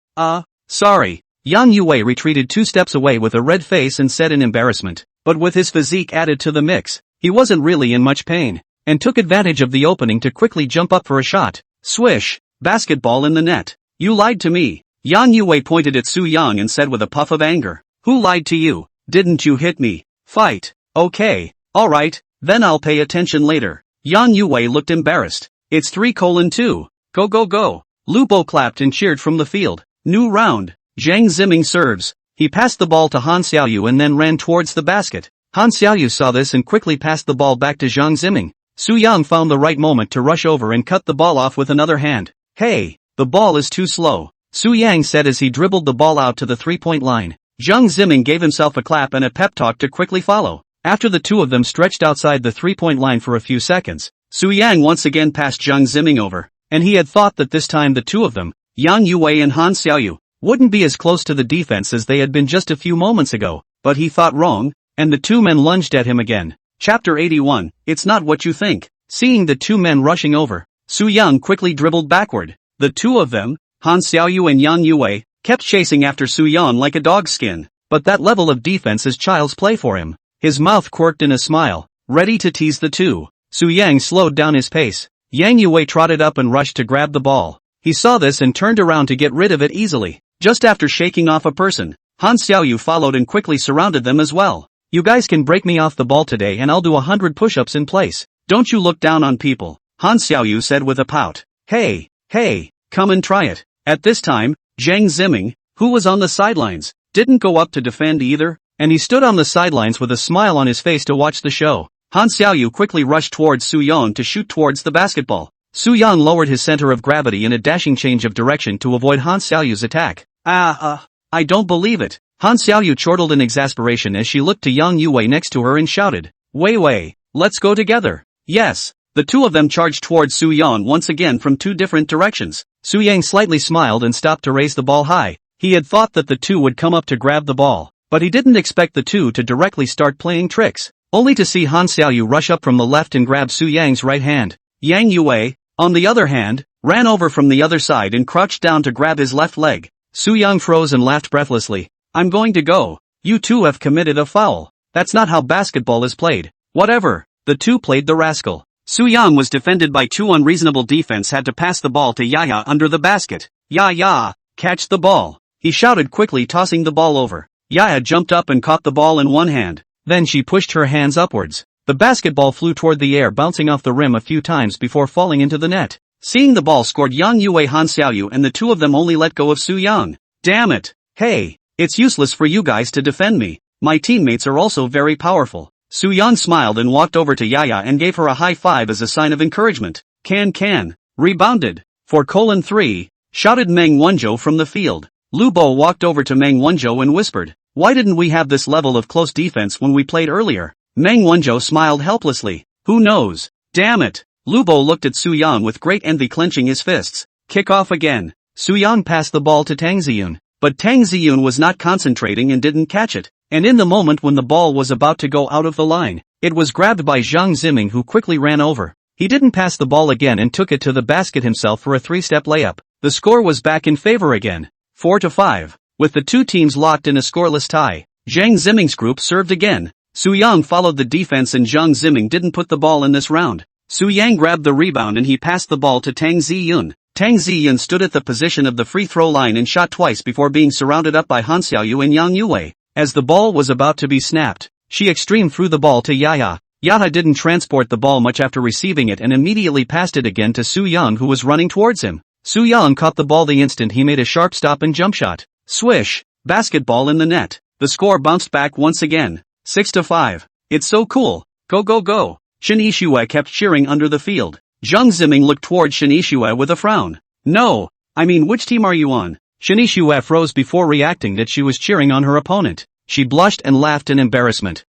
Speaker 1: Sorry. Yang Yue retreated 2 steps away with a red face and said in embarrassment, but with his physique added to the mix, he wasn't really in much pain, and took advantage of the opening to quickly jump up for a shot. Swish, basketball in the net. You lied to me. Yang Yue pointed at Su-young and said with a puff of anger, "Who lied to you? Didn't you hit me? Fight." "Okay, alright, then I'll pay attention later." Yang Yue looked embarrassed. "It's 3:2. Go go go." Lu Bo clapped and cheered from the field. New round. Zhang Ziming serves. He passed the ball to Han Xiaoyu and then ran towards the basket. Han Xiaoyu saw this and quickly passed the ball back to Zhang Ziming. Su-young found the right moment to rush over and cut the ball off with another hand. "Hey, the ball is too slow," Su-yang said as he dribbled the ball out to the 3-point line. Zhang Ziming gave himself a clap and a pep talk to quickly follow. After the two of them stretched outside the 3-point line for a few seconds, Su-yang once again passed Zhang Ziming over, and he had thought that this time the two of them, Yang Yue and Han Xiaoyu, wouldn't be as close to the defense as they had been just a few moments ago, but he thought wrong, and the two men lunged at him again. Chapter 81, It's Not What You Think. Seeing the two men rushing over, Su-young quickly dribbled backward. The two of them, Han Xiaoyu and Yang Yue, kept chasing after Su-young like a dog's skin, but that level of defense is child's play for him. His mouth quirked in a smile, ready to tease the two. Su-yang slowed down his pace. Yang Yue trotted up and rushed to grab the ball. He saw this and turned around to get rid of it easily. Just after shaking off a person, Han Xiaoyu followed and quickly surrounded them as well. "You guys can break me off the ball today and I'll do 100 push-ups in place. Don't you look down on people," Han Xiaoyu said with a pout. Hey, come and try it." At this time, Zhang Ziming, who was on the sidelines, didn't go up to defend either, and he stood on the sidelines with a smile on his face to watch the show. Han Xiaoyu quickly rushed towards Su-young to shoot towards the basketball. Su-young lowered his center of gravity in a dashing change of direction to avoid Han Xiaoyu's attack. I don't believe it." Han Xiaoyu chortled in exasperation as she looked to Yang Yue next to her and shouted, Wei, let's go together." Yes. The two of them charged towards Su-young once again from 2 different directions. Su-yang slightly smiled and stopped to raise the ball high. He had thought that the two would come up to grab the ball, but he didn't expect the two to directly start playing tricks, only to see Han Xiaoyu rush up from the left and grab Su-yang's right hand. Yang Yue, on the other hand, ran over from the other side and crouched down to grab his left leg. Su-young froze and laughed breathlessly. "I'm going to go. You two have committed a foul. That's not how basketball is played." Whatever. The two played the rascal. Su-young was defended by 2 unreasonable defense, had to pass the ball to Yaya under the basket. "Yaya, catch the ball," he shouted quickly, tossing the ball over. Yaya jumped up and caught the ball in one hand. Then she pushed her hands upwards. The basketball flew toward the air, bouncing off the rim a few times before falling into the net. Seeing the ball scored, Yang Yue, Han Xiaoyu and the two of them only let go of Su-young. "Damn it. Hey, it's useless for you guys to defend me. My teammates are also very powerful." Su-young smiled and walked over to Yaya and gave her a high five as a sign of encouragement. Can. Rebounded. For 3, shouted Meng Wanzhou from the field. Lu Bo walked over to Meng Wanzhou and whispered, "Why didn't we have this level of close defense when we played earlier?" Meng Wanzhou smiled helplessly. "Who knows? Damn it." Lu Bo looked at Su-young with great envy, clenching his fists. "Kick off again." Su-young passed the ball to Tang Ziyun, but Tang Ziyun was not concentrating and didn't catch it, and in the moment when the ball was about to go out of the line, it was grabbed by Zhang Ziming, who quickly ran over. He didn't pass the ball again and took it to the basket himself for a 3-step layup. The score was back in favor again, 4-5, with the two teams locked in a scoreless tie. Zhang Ziming's group served again. Su-young followed the defense and Zhang Ziming didn't put the ball in this round. Su-yang grabbed the rebound and he passed the ball to Tang Ziyun. Tang Ziyun stood at the position of the free throw line and shot twice before being surrounded up by Han Xiaoyu and Yang Yue. As the ball was about to be snapped, she extreme threw the ball to Yaya. Yaya didn't transport the ball much after receiving it and immediately passed it again to Su-young, who was running towards him. Su-young caught the ball the instant he made a sharp stop and jump shot. Swish! Basketball in the net. The score bounced back once again, 6-5. "It's so cool. Go. Shin Ishue kept cheering under the field. Zhang Ziming looked toward Shin Ishue with a frown. "No, I mean, which team are you on?" Shin Ishue froze before reacting that she was cheering on her opponent. She blushed and laughed in embarrassment.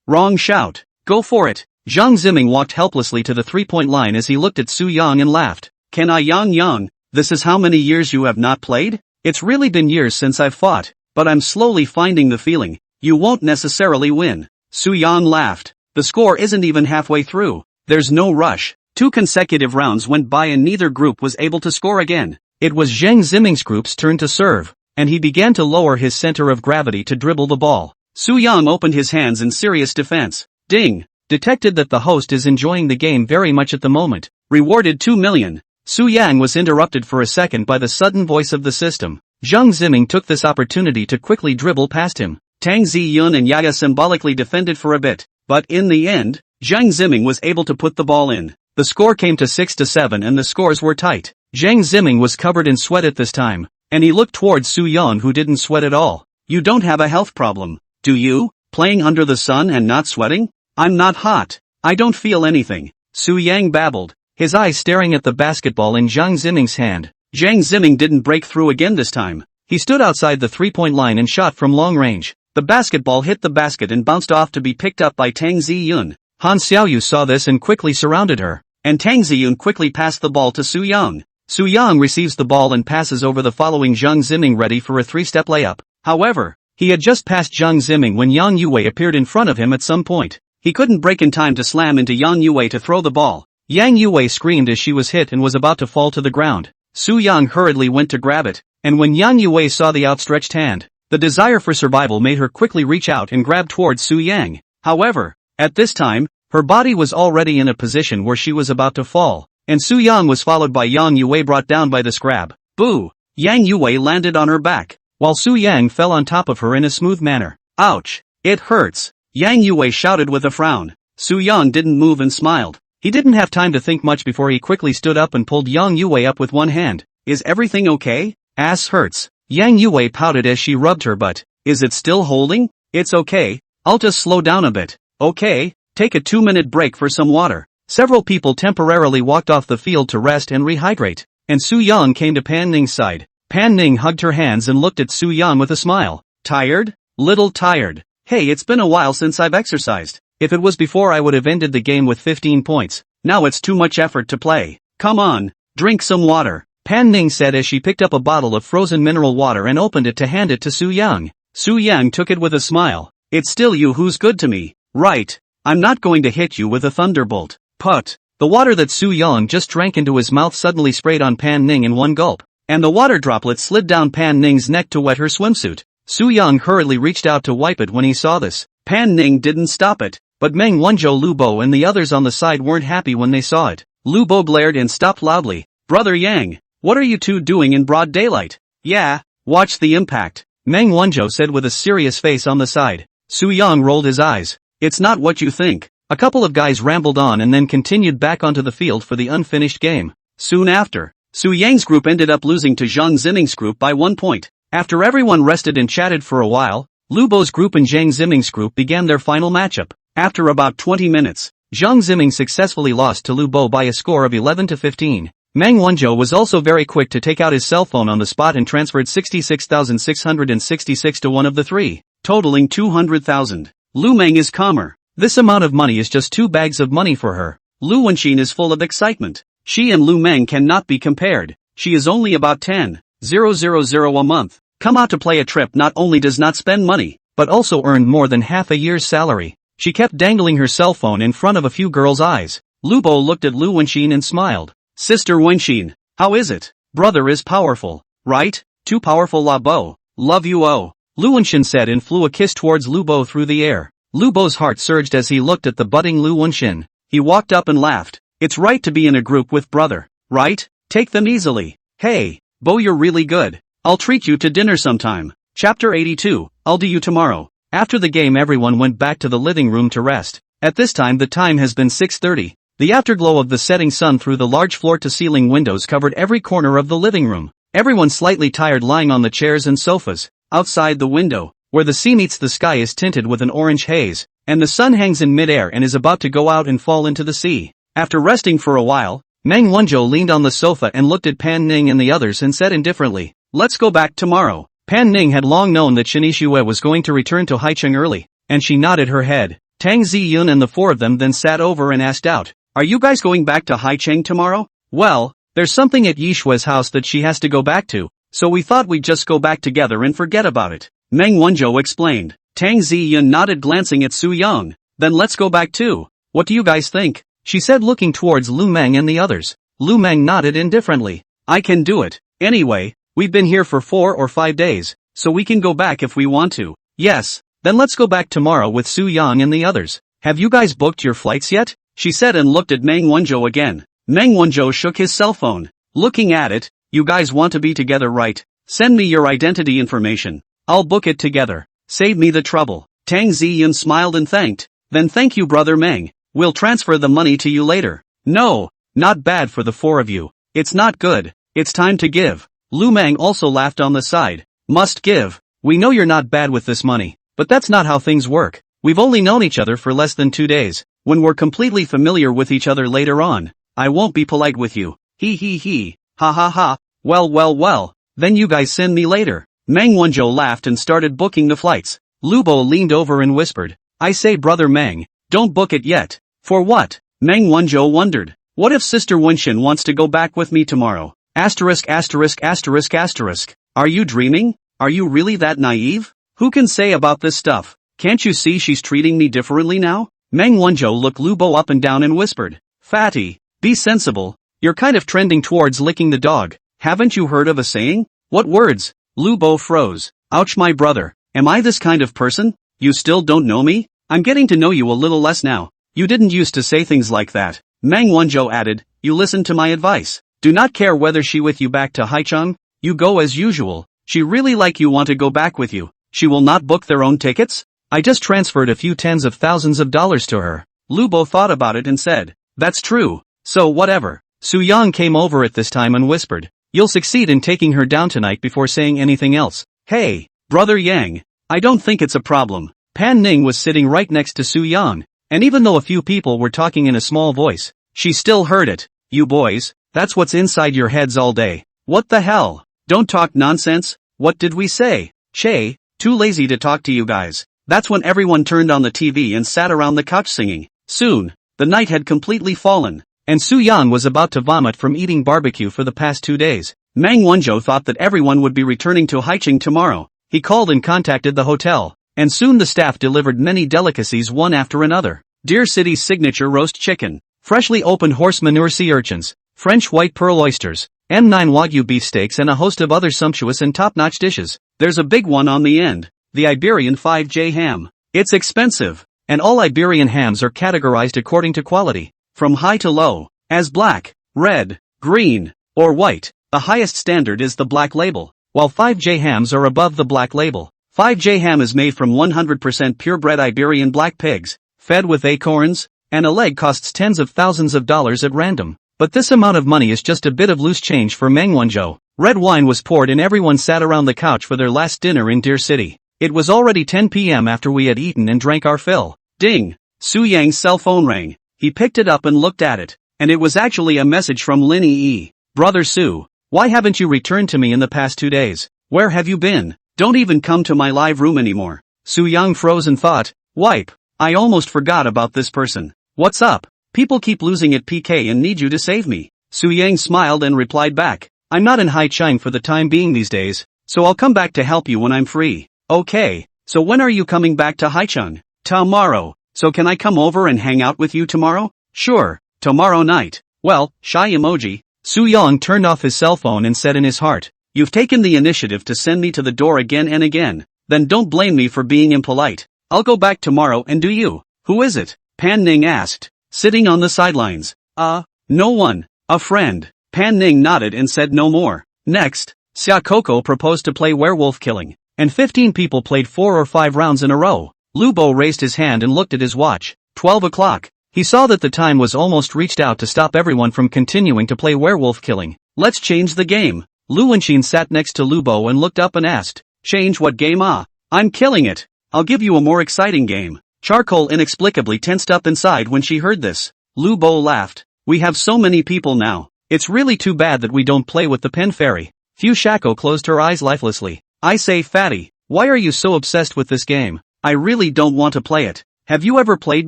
Speaker 1: Wrong shout. Go for it." Zhang Ziming walked helplessly to the 3-point line as he looked at Su-young and laughed. "Can I? Yang, this is how many years you have not played? It's really been years since I've fought, but I'm slowly finding the feeling. You won't necessarily win. Su Yang laughed. The score isn't even halfway through. There's no rush. 2 consecutive rounds went by and neither group was able to score again. It was Zhang Ziming's group's turn to serve, and he began to lower his center of gravity to dribble the ball. Su Yang opened his hands in serious defense. Ding! Detected that the host is enjoying the game very much at the moment. Rewarded 2 million. Su Yang was interrupted for a second by the sudden voice of the system. Zhang Ziming took this opportunity to quickly dribble past him. Tang Ziyun and Yaya symbolically defended for a bit, but in the end, Zhang Ziming was able to put the ball in. The score came to 6-7 and the scores were tight. Zhang Ziming was covered in sweat at this time, and he looked towards Su Yang who didn't sweat at all. You don't have a health problem, do you? Playing under the sun and not sweating? I'm not hot. I don't feel anything. Su Yang babbled, his eyes staring at the basketball in Zhang Ziming's hand. Zhang Ziming didn't break through again this time. He stood outside the three-point line and shot from long range. The basketball hit the basket and bounced off to be picked up by Tang Ziyun. Han Xiaoyu saw this and quickly surrounded her, and Tang Ziyun quickly passed the ball to Su Yang. Su Yang receives the ball and passes over the following Zhang Ziming ready for a 3-step layup. However, he had just passed Zhang Ziming when Yang Yue appeared in front of him at some point. He couldn't break in time to slam into Yang Yue to throw the ball. Yang Yue screamed as she was hit and was about to fall to the ground. Su Yang hurriedly went to grab it, and when Yang Yue saw the outstretched hand, the desire for survival made her quickly reach out and grab towards Su Yang. However, at this time, her body was already in a position where she was about to fall, and Su Yang was followed by Yang Yue brought down by this grab. Boo! Yang Yue landed on her back, while Su Yang fell on top of her in a smooth manner. Ouch! It hurts! Yang Yue shouted with a frown. Su Yang didn't move and smiled. He didn't have time to think much before he quickly stood up and pulled Yang Yue up with one hand. Is everything okay? Ass hurts. Yang Yue pouted as she rubbed her butt. Is it still holding? It's okay. I'll just slow down a bit. Okay, take a 2-minute break for some water. Several people temporarily walked off the field to rest and rehydrate, and Su Yang came to Pan Ning's side. Pan Ning hugged her hands and looked at Su Yang with a smile. Tired? Little tired. Hey, it's been a while since I've exercised. If it was before I would have ended the game with 15 points. Now it's too much effort to play. Come on, drink some water. Pan Ning said as she picked up a bottle of frozen mineral water and opened it to hand it to Su Yang. Su Yang took it with a smile. It's still you who's good to me, right? I'm not going to hit you with a thunderbolt. Put. The water that Su Yang just drank into his mouth suddenly sprayed on Pan Ning in one gulp, and the water droplets slid down Pan Ning's neck to wet her swimsuit. Su Yang hurriedly reached out to wipe it when he saw this. Pan Ning didn't stop it, but Meng Wanzhou, Lu Bo and the others on the side weren't happy when they saw it. Lu Bo glared and stopped loudly. Brother Yang, what are you two doing in broad daylight? Yeah, watch the impact, Meng Wanzhou said with a serious face on the side. Su Yang rolled his eyes. It's not what you think. A couple of guys rambled on and then continued back onto the field for the unfinished game. Soon after, Su Yang's group ended up losing to Zhang Ziming's group by 1 point. After everyone rested and chatted for a while, Lu Bo's group and Zhang Ziming's group began their final matchup. After about 20 minutes, Zhang Ziming successfully lost to Lu Bo by a score of 11-15. Meng Wanzhou was also very quick to take out his cell phone on the spot and transferred 66,666 to one of the three, totaling 200,000. Lu Meng is calmer. This amount of money is just 2 bags of money for her. Lu Wenxin is full of excitement. She and Lu Meng cannot be compared. She is only about 10,000 a month. Come out to play a trip not only does not spend money, but also earned more than half a year's salary. She kept dangling her cell phone in front of a few girls' eyes. Lu Bo looked at Lu Wenxin and smiled. Sister Wenxin, how is it? Brother is powerful, right? Too powerful La Bo. Love you oh. Lu Wenxin said and flew a kiss towards Lu Bo through the air. Lu Bo's heart surged as he looked at the budding Lu Wenxin. He walked up and laughed. It's right to be in a group with brother, right? Take them easily. Hey, Bo, you're really good. I'll treat you to dinner sometime. Chapter 82, I'll do you tomorrow. After the game everyone went back to the living room to rest. At this time the time has been 6:30. The afterglow of the setting sun through the large floor-to-ceiling windows covered every corner of the living room. Everyone slightly tired lying on the chairs and sofas. Outside the window, where the sea meets the sky is tinted with an orange haze, and the sun hangs in midair and is about to go out and fall into the sea. After resting for a while, Meng Wanzhou leaned on the sofa and looked at Pan Ning and the others and said indifferently, let's go back tomorrow. Pan Ning had long known that Shinishue was going to return to Haicheng early, and she nodded her head. Tang Ziyun and the 4 of them then sat over and asked out, are you guys going back to Haicheng tomorrow? Well, there's something at Yishue's house that she has to go back to, so we thought we'd just go back together and forget about it. Meng Wanzhou explained. Tang Ziyun nodded, glancing at Su Yang. Then let's go back too. What do you guys think? She said, looking towards Lu Meng and the others. Lu Meng nodded indifferently. I can do it. Anyway, we've been here for 4 or 5 days, so we can go back if we want to. Yes, then let's go back tomorrow with Su Yang and the others. Have you guys booked your flights yet? She said and looked at Meng Wanzhou again. Meng Wanzhou shook his cell phone. Looking at it, you guys want to be together, right? Send me your identity information. I'll book it together. Save me the trouble. Tang Ziyun smiled and thanked. Then thank you, brother Meng. We'll transfer the money to you later. No, not bad for the 4 of you. It's not good. It's time to give. Lu Meng also laughed on the side. Must give. We know you're not bad with this money, but that's not how things work. We've only known each other for less than 2 days. When we're completely familiar with each other later on, I won't be polite with you. He. Ha ha ha. Well. Then you guys send me later. Meng Wanzhou laughed and started booking the flights. Lu Bo leaned over and whispered, I say, brother Meng, don't book it yet. For what? Meng Wanzhou wondered. What if Sister Wenshin wants to go back with me tomorrow? *********. Are you dreaming? Are you really that naive? Who can say about this stuff? Can't you see she's treating me differently now? Meng Wanzhou looked Lu Bo up and down and whispered, Fatty, be sensible. You're kind of trending towards licking the dog. Haven't you heard of a saying? What words? Lu Bo froze. Ouch, my brother. Am I this kind of person? You still don't know me? I'm getting to know you a little less now. You didn't used to say things like that. Meng Wanzhou added, you listen to my advice. Do not care whether she with you back to Haicheng. You go as usual. She really like you want to go back with you. She will not book their own tickets? I just transferred a few tens of thousands of dollars to her. Lu Bo thought about it and said, that's true. So whatever. Su Yang came over at this time and whispered, you'll succeed in taking her down tonight before saying anything else. Hey, brother Yang. I don't think it's a problem. Pan Ning was sitting right next to Su Yang, and even though a few people were talking in a small voice, she still heard it. You boys, that's what's inside your heads all day. What the hell? Don't talk nonsense. What did we say? Che, too lazy to talk to you guys. That's when everyone turned on the TV and sat around the couch singing. Soon, the night had completely fallen, and Su Yang was about to vomit from eating barbecue for the past 2 days. Meng Wanzhou thought that everyone would be returning to Haicheng tomorrow. He called and contacted the hotel, and soon the staff delivered many delicacies one after another. Deer City's signature roast chicken, freshly opened horse manure sea urchins, French white pearl oysters, M9 Wagyu beefsteaks and a host of other sumptuous and top-notch dishes. There's a big one on the end, the Iberian 5J ham. It's expensive, and all Iberian hams are categorized according to quality, from high to low, as black, red, green, or white. The highest standard is the black label, while 5J hams are above the black label. 5J ham is made from 100% purebred Iberian black pigs, fed with acorns, and a leg costs tens of thousands of dollars at random. But this amount of money is just a bit of loose change for Meng Wanzhou. Red wine was poured and everyone sat around the couch for their last dinner in Deer City. It was already 10 p.m. after we had eaten and drank our fill. Ding! Su Yang's cell phone rang. He picked it up and looked at it, and it was actually a message from Lin Yi. Brother Su, why haven't you returned to me in the past 2 days? Where have you been? Don't even come to my live room anymore. Su Yang froze and thought, wipe, I almost forgot about this person. What's up? People keep losing at PK and need you to save me. Su Yang smiled and replied back, I'm not in Haicheng for the time being these days, so I'll come back to help you when I'm free. Okay, so when are you coming back to Haicheng? Tomorrow. So can I come over and hang out with you tomorrow? Sure, tomorrow night. Well, shy emoji. Su Yang turned off his cell phone and said in his heart, you've taken the initiative to send me to the door again and again, then don't blame me for being impolite. I'll go back tomorrow and do you. Who is it? Pan Ning asked, sitting on the sidelines. No one. A friend. Pan Ning nodded and said no more. Next, Xia Coco proposed to play werewolf killing, and 15 people played 4 or 5 rounds in a row. Lu Bo raised his hand and looked at his watch. 12 o'clock. He saw that the time was almost reached out to stop everyone from continuing to play werewolf killing. Let's change the game. Lu Wenxin sat next to Lu Bo and looked up and asked, change what game? I'm killing it. I'll give you a more exciting game. Charcoal inexplicably tensed up inside when she heard this. Lu Bo laughed. We have so many people now. It's really too bad that we don't play with the pen fairy. Fu Shako closed her eyes lifelessly. I say, Fatty, why are you so obsessed with this game? I really don't want to play it. Have you ever played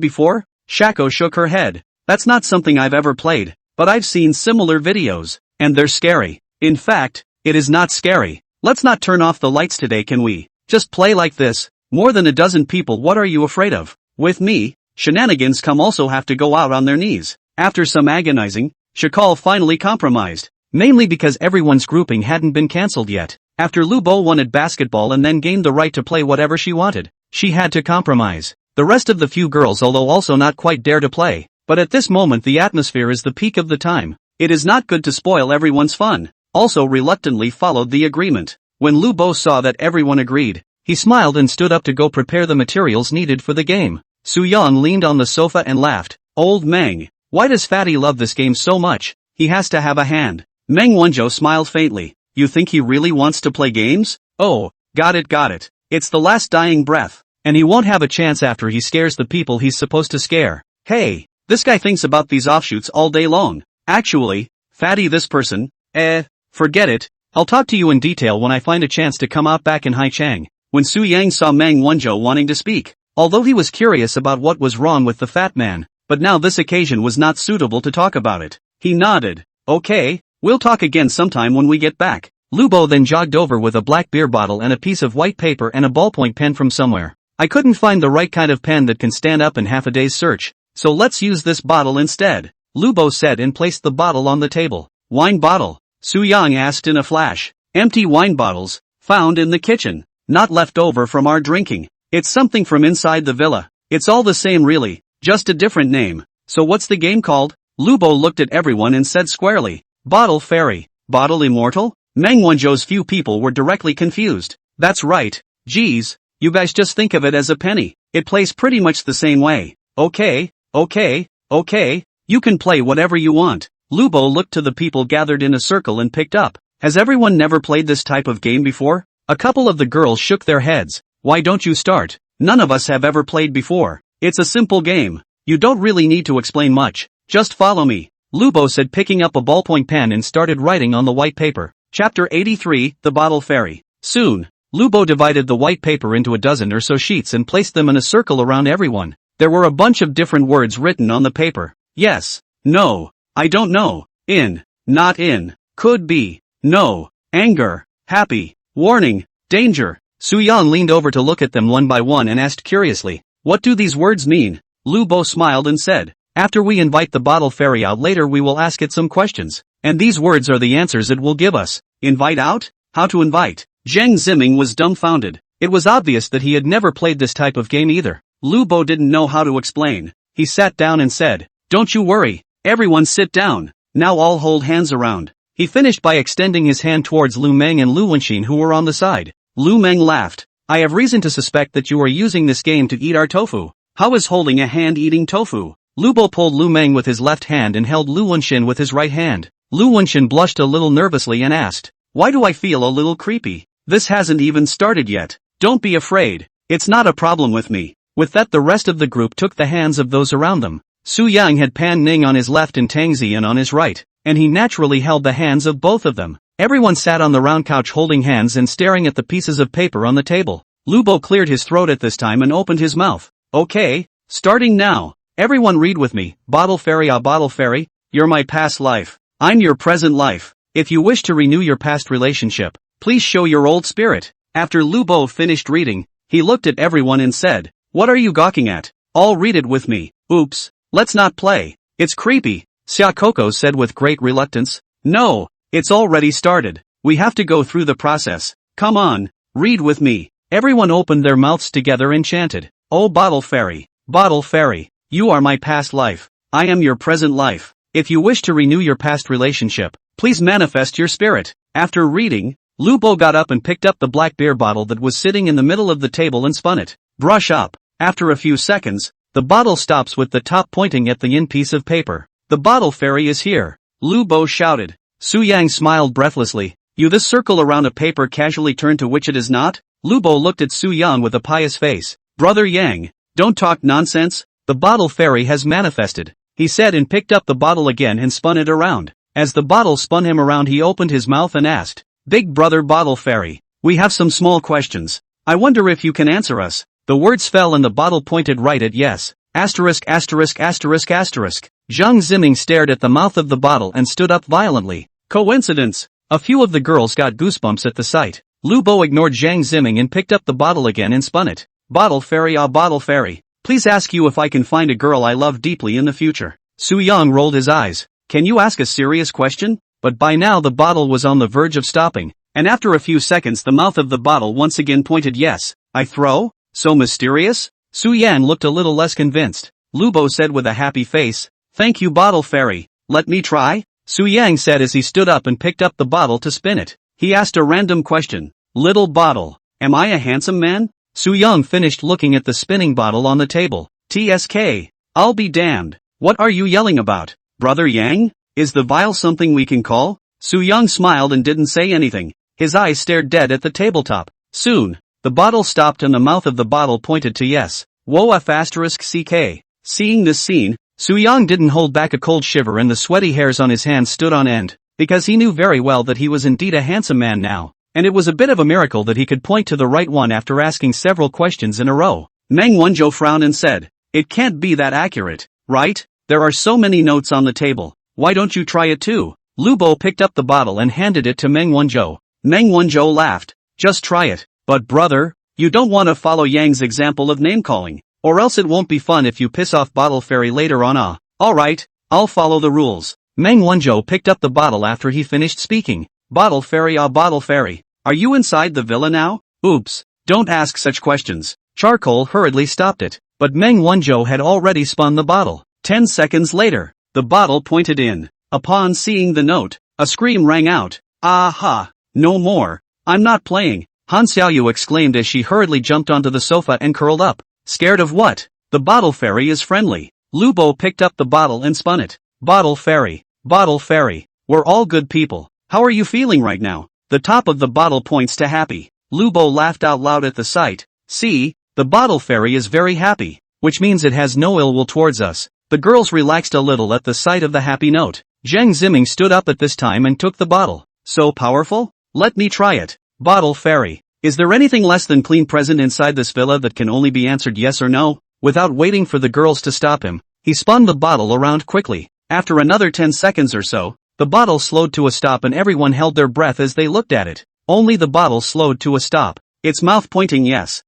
Speaker 1: before? Shako shook her head. That's not something I've ever played, but I've seen similar videos, and they're scary. In fact, it is not scary. Let's not turn off the lights today, can we? Just play like this. More than a dozen people, what are you afraid of? With me, shenanigans come also have to go out on their knees. After some agonizing, Shakal finally compromised. Mainly because everyone's grouping hadn't been cancelled yet. After Lu Bo wanted basketball and then gained the right to play whatever she wanted, she had to compromise. The rest of the few girls, although also not quite, dare to play. But at this moment the atmosphere is the peak of the time. It is not good to spoil everyone's fun. Also reluctantly followed the agreement. When Lu Bo saw that everyone agreed, he smiled and stood up to go prepare the materials needed for the game. Su Yang leaned on the sofa and laughed. Old Meng, why does Fatty love this game so much? He has to have a hand. Meng Wanzhou smiled faintly. You think he really wants to play games? Oh, got it. It's the last dying breath. And he won't have a chance after he scares the people he's supposed to scare. Hey, this guy thinks about these offshoots all day long. Actually, Fatty, this person, forget it. I'll talk to you in detail when I find a chance to come out back in Haichang. When Su Yang saw Meng Wanzhou wanting to speak, although he was curious about what was wrong with the fat man, but now this occasion was not suitable to talk about it. He nodded. Okay, we'll talk again sometime when we get back. Lu Bo then jogged over with a black beer bottle and a piece of white paper and a ballpoint pen from somewhere. I couldn't find the right kind of pen that can stand up in half a day's search, so let's use this bottle instead, Lu Bo said and placed the bottle on the table. Wine bottle? Su Yang asked in a flash. Empty wine bottles, found in the kitchen, not left over from our drinking. It's something from inside the villa. It's all the same really, just a different name. So what's the game called? Lu Bo looked at everyone and said squarely. Bottle Fairy. Bottle Immortal? Meng Wanzhou's few people were directly confused. That's right. Geez, you guys just think of it as a penny. It plays pretty much the same way. Okay. You can play whatever you want. Lu Bo looked to the people gathered in a circle and picked up. Has everyone never played this type of game before? A couple of the girls shook their heads. Why don't you start? None of us have ever played before. It's a simple game. You don't really need to explain much. Just follow me. Lu Bo said, picking up a ballpoint pen and started writing on the white paper. Chapter 83, The Bottle Fairy. Soon, Lu Bo divided the white paper into a dozen or so sheets and placed them in a circle around everyone. There were a bunch of different words written on the paper. Yes, no, I don't know, in, not in, could be, no, anger, happy, warning, danger. Su Yang leaned over to look at them one by one and asked curiously, what do these words mean? Lu Bo smiled and said, after we invite the bottle fairy out later we will ask it some questions, and these words are the answers it will give us. Invite out? How to invite? Zheng Ziming was dumbfounded. It was obvious that he had never played this type of game either. Lu Bo didn't know how to explain. He sat down and said, don't you worry, everyone sit down, now all hold hands around. He finished by extending his hand towards Lu Meng and Lu Wenxin who were on the side. Lu Meng laughed. I have reason to suspect that you are using this game to eat our tofu. How is holding a hand eating tofu? Lu Bo pulled Lu Meng with his left hand and held Lu Wenxin with his right hand. Lu Wenxin blushed a little nervously and asked, why do I feel a little creepy? This hasn't even started yet. Don't be afraid. It's not a problem with me. With that the rest of the group took the hands of those around them. Su Yang had Pan Ning on his left and Tang Ziyan on his right, and he naturally held the hands of both of them. Everyone sat on the round couch holding hands and staring at the pieces of paper on the table. Lu Bo cleared his throat at this time and opened his mouth. Okay, starting now. Everyone read with me. Bottle Fairy, ah Bottle Fairy, you're my past life. I'm your present life. If you wish to renew your past relationship, please show your old spirit. After Lu Bo finished reading, he looked at everyone and said, what are you gawking at? All read it with me. Oops, let's not play. It's creepy, Xia Coco said with great reluctance. No, it's already started. We have to go through the process. Come on, read with me. Everyone opened their mouths together and chanted, oh Bottle Fairy, you are my past life. I am your present life. If you wish to renew your past relationship, please manifest your spirit. After reading, Lu Bo got up and picked up the black beer bottle that was sitting in the middle of the table and spun it. Brush up. After a few seconds, the bottle stops with the top pointing at the yin piece of paper. The Bottle Fairy is here, Lu Bo shouted. Su Yang smiled breathlessly. You this circle around a paper casually turned to which it is not? Lu Bo looked at Su Yang with a pious face. Brother Yang, don't talk nonsense. The Bottle Fairy has manifested, he said and picked up the bottle again and spun it around. As the bottle spun him around he opened his mouth and asked, Big Brother Bottle Fairy, we have some small questions. I wonder if you can answer us. The words fell and the bottle pointed right at yes. Asterisk. Zhang Ziming stared at the mouth of the bottle and stood up violently. Coincidence. A few of the girls got goosebumps at the sight. Lu Bo ignored Zhang Ziming and picked up the bottle again and spun it. Bottle fairy, ah bottle fairy. Please ask you if I can find a girl I love deeply in the future. Su Yang rolled his eyes. Can you ask a serious question? But by now the bottle was on the verge of stopping, and after a few seconds the mouth of the bottle once again pointed yes. I throw? So mysterious? Su Yan looked a little less convinced. Lu Bo said with a happy face, thank you bottle fairy. Let me try? Su Yang said as he stood up and picked up the bottle to spin it. He asked a random question. Little bottle, am I a handsome man? Su Yang finished looking at the spinning bottle on the table. TSK. I'll be damned. What are you yelling about? Brother Yang? Is the vial something we can call? Su Yang smiled and didn't say anything. His eyes stared dead at the tabletop. Soon, the bottle stopped and the mouth of the bottle pointed to yes. Whoa F asterisk CK. Seeing this scene, Su Yang didn't hold back a cold shiver and the sweaty hairs on his hands stood on end, because he knew very well that he was indeed a handsome man now. And it was a bit of a miracle that he could point to the right one after asking several questions in a row. Meng Wanzhou frowned and said, it can't be that accurate, right? There are so many notes on the table. Why don't you try it too? Lu Bo picked up the bottle and handed it to Meng Wanzhou. Meng Wanzhou laughed. Just try it. But brother, you don't want to follow Yang's example of name-calling, or else it won't be fun if you piss off Bottle Fairy later on. Alright, I'll follow the rules. Meng Wanzhou picked up the bottle after he finished speaking. Bottle Fairy, Bottle Fairy. Are you inside the villa now? Oops, don't ask such questions. Charcoal hurriedly stopped it, but Meng Wanzhou had already spun the bottle. 10 seconds later, the bottle pointed in. Upon seeing the note, a scream rang out. Aha! No more. I'm not playing. Han Xiaoyu exclaimed as she hurriedly jumped onto the sofa and curled up. Scared of what? The bottle fairy is friendly. Lu Bo picked up the bottle and spun it. Bottle fairy. Bottle fairy. We're all good people. How are you feeling right now? The top of the bottle points to happy. Lu Bo laughed out loud at the sight. See, the bottle fairy is very happy, which means it has no ill will towards us. The girls relaxed a little at the sight of the happy note. Zhang Ziming stood up at this time and took the bottle. So powerful? Let me try it. Bottle fairy. Is there anything less than clean present inside this villa that can only be answered yes or no? Without waiting for the girls to stop him, he spun the bottle around quickly. After another 10 seconds or so, the bottle slowed to a stop and everyone held their breath as they looked at it. Only the bottle slowed to a stop, its mouth pointing yes.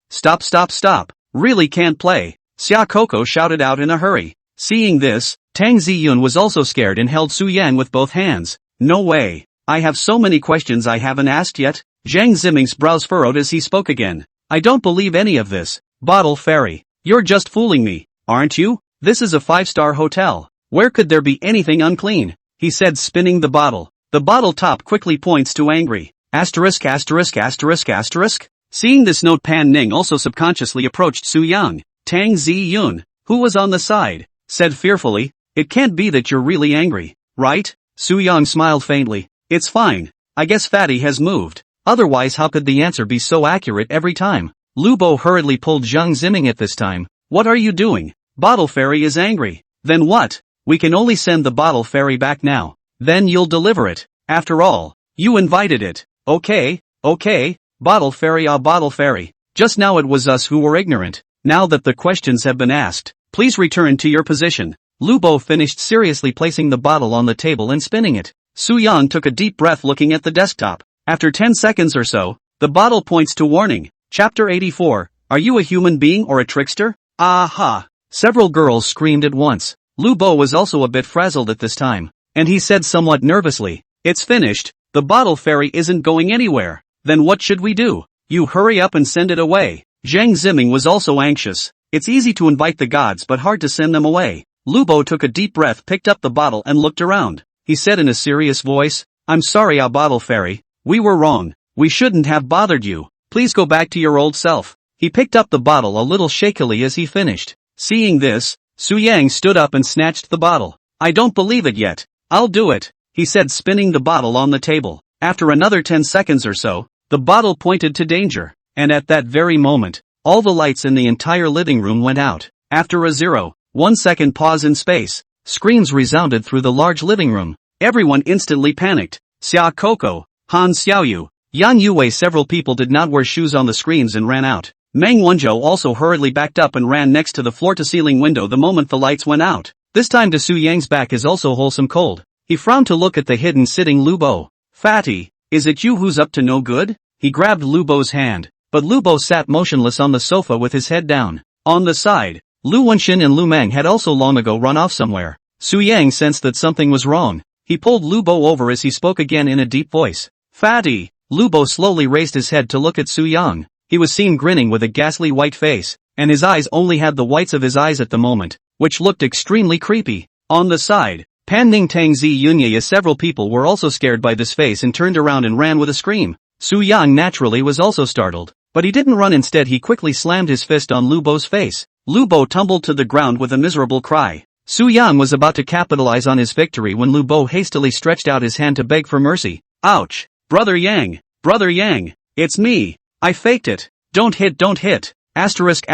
Speaker 1: Stop. Really can't play. Xia Coco shouted out in a hurry. Seeing this, Tang Ziyun was also scared and held Su Yan with both hands. No way. I have so many questions I haven't asked yet. Zhang Ziming's brows furrowed as he spoke again. I don't believe any of this. Bottle fairy. You're just fooling me, aren't you? This is a 5-star hotel. Where could there be anything unclean? He said, spinning the bottle. The bottle top quickly points to angry. Asterisk. Seeing this note, Pan Ning also subconsciously approached Su Yang. Tang Ziyun, who was on the side, said fearfully, it can't be that you're really angry, right? Su Yang smiled faintly. It's fine. I guess Fatty has moved. Otherwise how could the answer be so accurate every time? Lu Bo hurriedly pulled Zhang Ziming at this time. What are you doing? Bottle fairy is angry. Then what? We can only send the bottle fairy back now. Then you'll deliver it. After all, you invited it. Okay. Bottle fairy, bottle fairy. Just now it was us who were ignorant. Now that the questions have been asked, please return to your position. Lu Bo finished seriously placing the bottle on the table and spinning it. Su Yang took a deep breath looking at the desktop. After 10 seconds or so, the bottle points to warning. Chapter 84. Are you a human being or a trickster? Aha! Several girls screamed at once. Lu Bo was also a bit frazzled at this time, and he said somewhat nervously, it's finished, the bottle fairy isn't going anywhere. Then what should we do? You hurry up and send it away. Zhang Ziming was also anxious. It's easy to invite the gods but hard to send them away. Lu Bo took a deep breath, picked up the bottle and looked around. He said in a serious voice, I'm sorry, bottle fairy. We were wrong. We shouldn't have bothered you. Please go back to your old self. He picked up the bottle a little shakily as he finished. Seeing this, Su Yang stood up and snatched the bottle. I don't believe it yet. I'll do it, he said, spinning the bottle on the table. After another 10 seconds or so, the bottle pointed to danger, and at that very moment, all the lights in the entire living room went out. After a 0.1 second pause in space, screams resounded through the large living room. Everyone instantly panicked. Xia Coco, Han Xiaoyu, Yan Yue, several people did not wear shoes on the screens and ran out. Meng Wanzhou also hurriedly backed up and ran next to the floor-to-ceiling window the moment the lights went out. This time to Su Yang's back is also wholesome cold. He frowned to look at the hidden sitting Lu Bo. Fatty, is it you who's up to no good? He grabbed Lu Bo's hand, but Lu Bo sat motionless on the sofa with his head down. On the side, Lu Wenxin and Lu Meng had also long ago run off somewhere. Su Yang sensed that something was wrong. He pulled Lu Bo over as he spoke again in a deep voice. Fatty! Lu Bo slowly raised his head to look at Su Yang. He was seen grinning with a ghastly white face, and his eyes only had the whites of his eyes at the moment, which looked extremely creepy. On the side, Pan Ning Tang Zi Yunye as several people were also scared by this face and turned around and ran with a scream. Su Yang naturally was also startled, but he didn't run. Instead he quickly slammed his fist on Lu Bo's face. Lu Bo tumbled to the ground with a miserable cry. Su Yang was about to capitalize on his victory when Lu Bo hastily stretched out his hand to beg for mercy. Ouch! Brother Yang! Brother Yang! It's me! I faked it! Don't hit! Asterisk.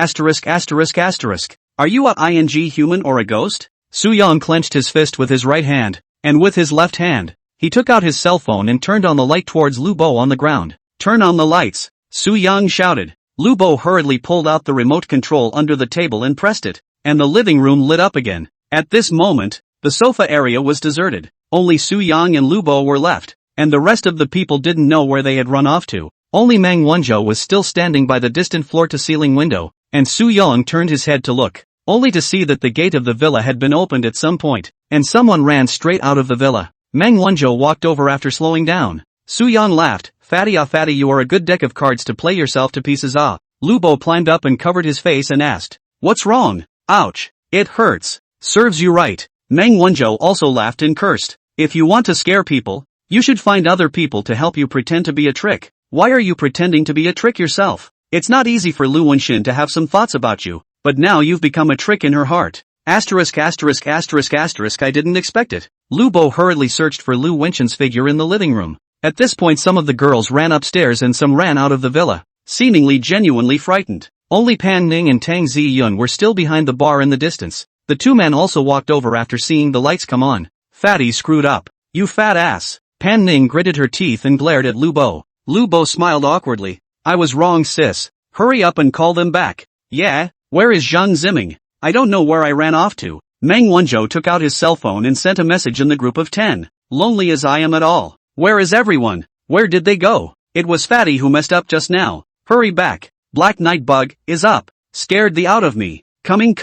Speaker 1: Are you a ing human or a ghost? Su Yang clenched his fist with his right hand, and with his left hand, he took out his cell phone and turned on the light towards Lu Bo on the ground. Turn on the lights! Su Yang shouted. Lu Bo hurriedly pulled out the remote control under the table and pressed it, and the living room lit up again. At this moment, the sofa area was deserted. Only Su Yang and Lu Bo were left, and the rest of the people didn't know where they had run off to. Only Meng Wanzhou was still standing by the distant floor-to-ceiling window, and Su Yang turned his head to look, only to see that the gate of the villa had been opened at some point, and someone ran straight out of the villa. Meng Wanzhou walked over after slowing down. Su Yang laughed. Fatty, you are a good deck of cards to play yourself to pieces. Lu Bo climbed up and covered his face and asked, what's wrong? Ouch! It hurts. Serves you right. Meng Wanzhou also laughed and cursed. If you want to scare people, you should find other people to help you pretend to be a trick. Why are you pretending to be a trick yourself? It's not easy for Lu Wenxin to have some thoughts about you, but now you've become a trick in her heart. Asterisk. I didn't expect it. Lu Bo hurriedly searched for Lu Wenxin's figure in the living room. At this point some of the girls ran upstairs and some ran out of the villa, seemingly genuinely frightened. Only Pan Ning and Tang Zi Yun were still behind the bar in the distance. The two men also walked over after seeing the lights come on. Fatty screwed up. You fat ass. Pan Ning gritted her teeth and glared at Lu Bo. Lu Bo smiled awkwardly. I was wrong, sis. Hurry up and call them back. Yeah, where is Zhang Ziming? I don't know where I ran off to. Meng Wanzhou took out his cell phone and sent a message in the group of 10. Lonely as I am at all. Where is everyone? Where did they go? It was Fatty who messed up just now. Hurry back. Black Night Bug is up. Scared the out of me. Coming.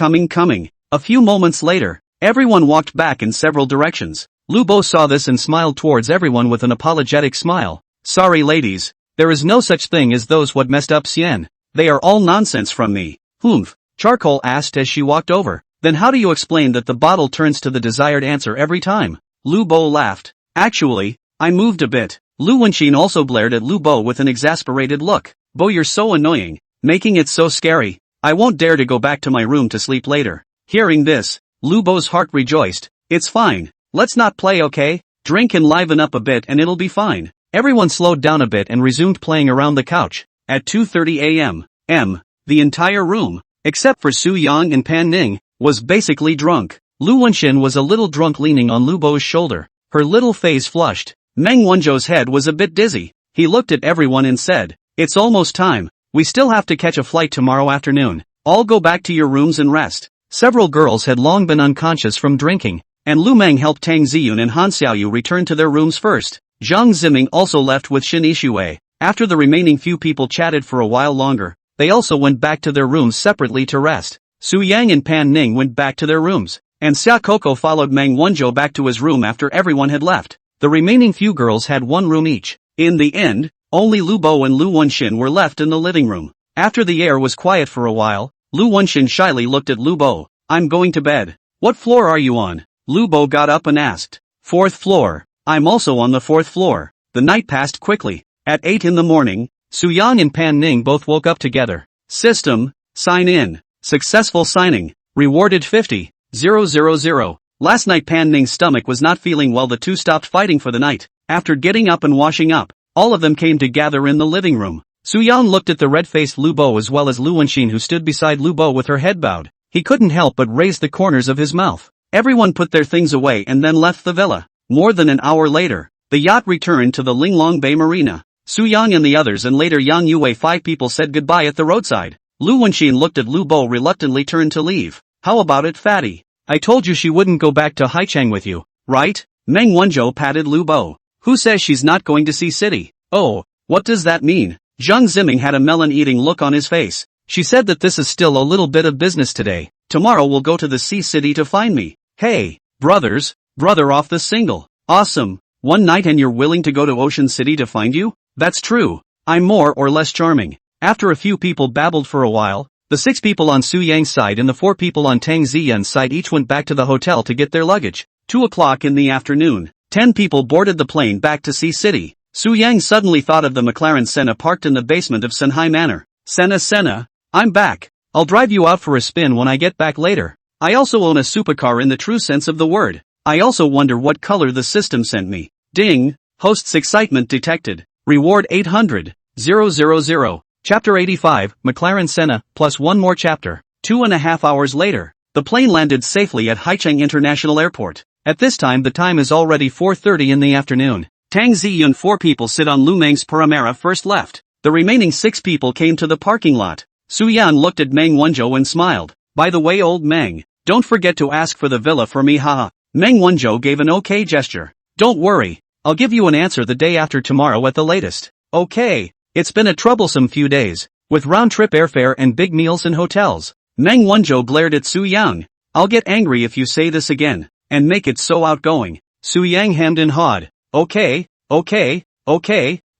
Speaker 1: A few moments later, everyone walked back in several directions. Lu Bo saw this and smiled towards everyone with an apologetic smile. Sorry ladies, there is no such thing as those what messed up Xian. They are all nonsense from me. Humph, Charcoal asked as she walked over. Then how do you explain that the bottle turns to the desired answer every time? Lu Bo laughed. Actually, I moved a bit. Lu Wenxin also glared at Lu Bo with an exasperated look. Bo, you're so annoying, making it so scary. I won't dare to go back to my room to sleep later. Hearing this, Lu Bo's heart rejoiced. It's fine. Let's not play, okay? Drink and liven up a bit and it'll be fine. Everyone slowed down a bit and resumed playing around the couch. At 2:30 a.m., the entire room, except for Su Yang and Pan Ning, was basically drunk. Lu Wenxin was a little drunk, leaning on Lu Bo's shoulder. Her little face flushed. Meng Wanzhou's head was a bit dizzy. He looked at everyone and said, it's almost time. We still have to catch a flight tomorrow afternoon. All go back to your rooms and rest. Several girls had long been unconscious from drinking, and Lu Meng helped Tang Ziyun and Han Xiaoyu return to their rooms first. Zhang Ziming also left with Shin Ishui. After the remaining few people chatted for a while longer, they also went back to their rooms separately to rest. Su Yang and Pan Ning went back to their rooms, and Xia Coco followed Meng Wanzhou back to his room after everyone had left. The remaining few girls had one room each. In the end, only Lu Bo and Lu Wenxin were left in the living room. After the air was quiet for a while, Lu Wenxin shyly looked at Lu Bo. I'm going to bed. What floor are you on? Lu Bo got up and asked. 4th floor. I'm also on the 4th floor. The night passed quickly. At 8 in the morning, Su Yang and Pan Ning both woke up together. System, sign in. Successful signing. Rewarded 50,000. Last night Pan Ning's stomach was not feeling well. The two stopped fighting for the night. After getting up and washing up, all of them came to gather in the living room. Su Yang looked at the red-faced Lu Bo as well as Lu Wenxin, who stood beside Lu Bo with her head bowed. He couldn't help but raise the corners of his mouth. Everyone put their things away and then left the villa. More than an hour later, the yacht returned to the Linglong Bay Marina. Su Yang and the others and later Yang Yue 5 people said goodbye at the roadside. Lu Wenxin looked at Lu Bo, reluctantly turned to leave. How about it, fatty? I told you she wouldn't go back to Haichang with you, right? Meng Wanzhou patted Lu Bo. Who says she's not going to see city? Oh, what does that mean? Zhang Ziming had a melon-eating look on his face. She said that this is still a little bit of business today. Tomorrow we'll go to the sea city to find me. Hey, brother off the single. Awesome. One night and you're willing to go to Ocean City to find you? That's true. I'm more or less charming. After a few people babbled for a while, the 6 people on Su Yang's side and the 4 people on Tang Ziyan's side each went back to the hotel to get their luggage. 2 o'clock in the afternoon. 10 people boarded the plane back to Sea City. Su Yang suddenly thought of the McLaren Senna parked in the basement of Senhai Manor. Senna, I'm back. I'll drive you out for a spin when I get back later. I also own a supercar in the true sense of the word. I also wonder what color the system sent me. Ding. Host's excitement detected. Reward 800,000. Chapter 85, McLaren Senna, plus 1 more chapter. 2.5 hours later, the plane landed safely at Haicheng International Airport. At this time the time is already 4:30 in the afternoon. Tang Ziyun 4 people sit on Lu Meng's Paramera first left. The remaining 6 people came to the parking lot. Su Yan looked at Meng Wanzhou and smiled. By the way old Meng, don't forget to ask for the villa for me haha. Meng Wanzhou gave an okay gesture. Don't worry, I'll give you an answer the day after tomorrow at the latest. Okay, it's been a troublesome few days, with round-trip airfare and big meals in hotels. Meng Wanzhou glared at Su Yang. I'll get angry if you say this again, and make it so outgoing. Su Yang hemmed and hawed. Okay,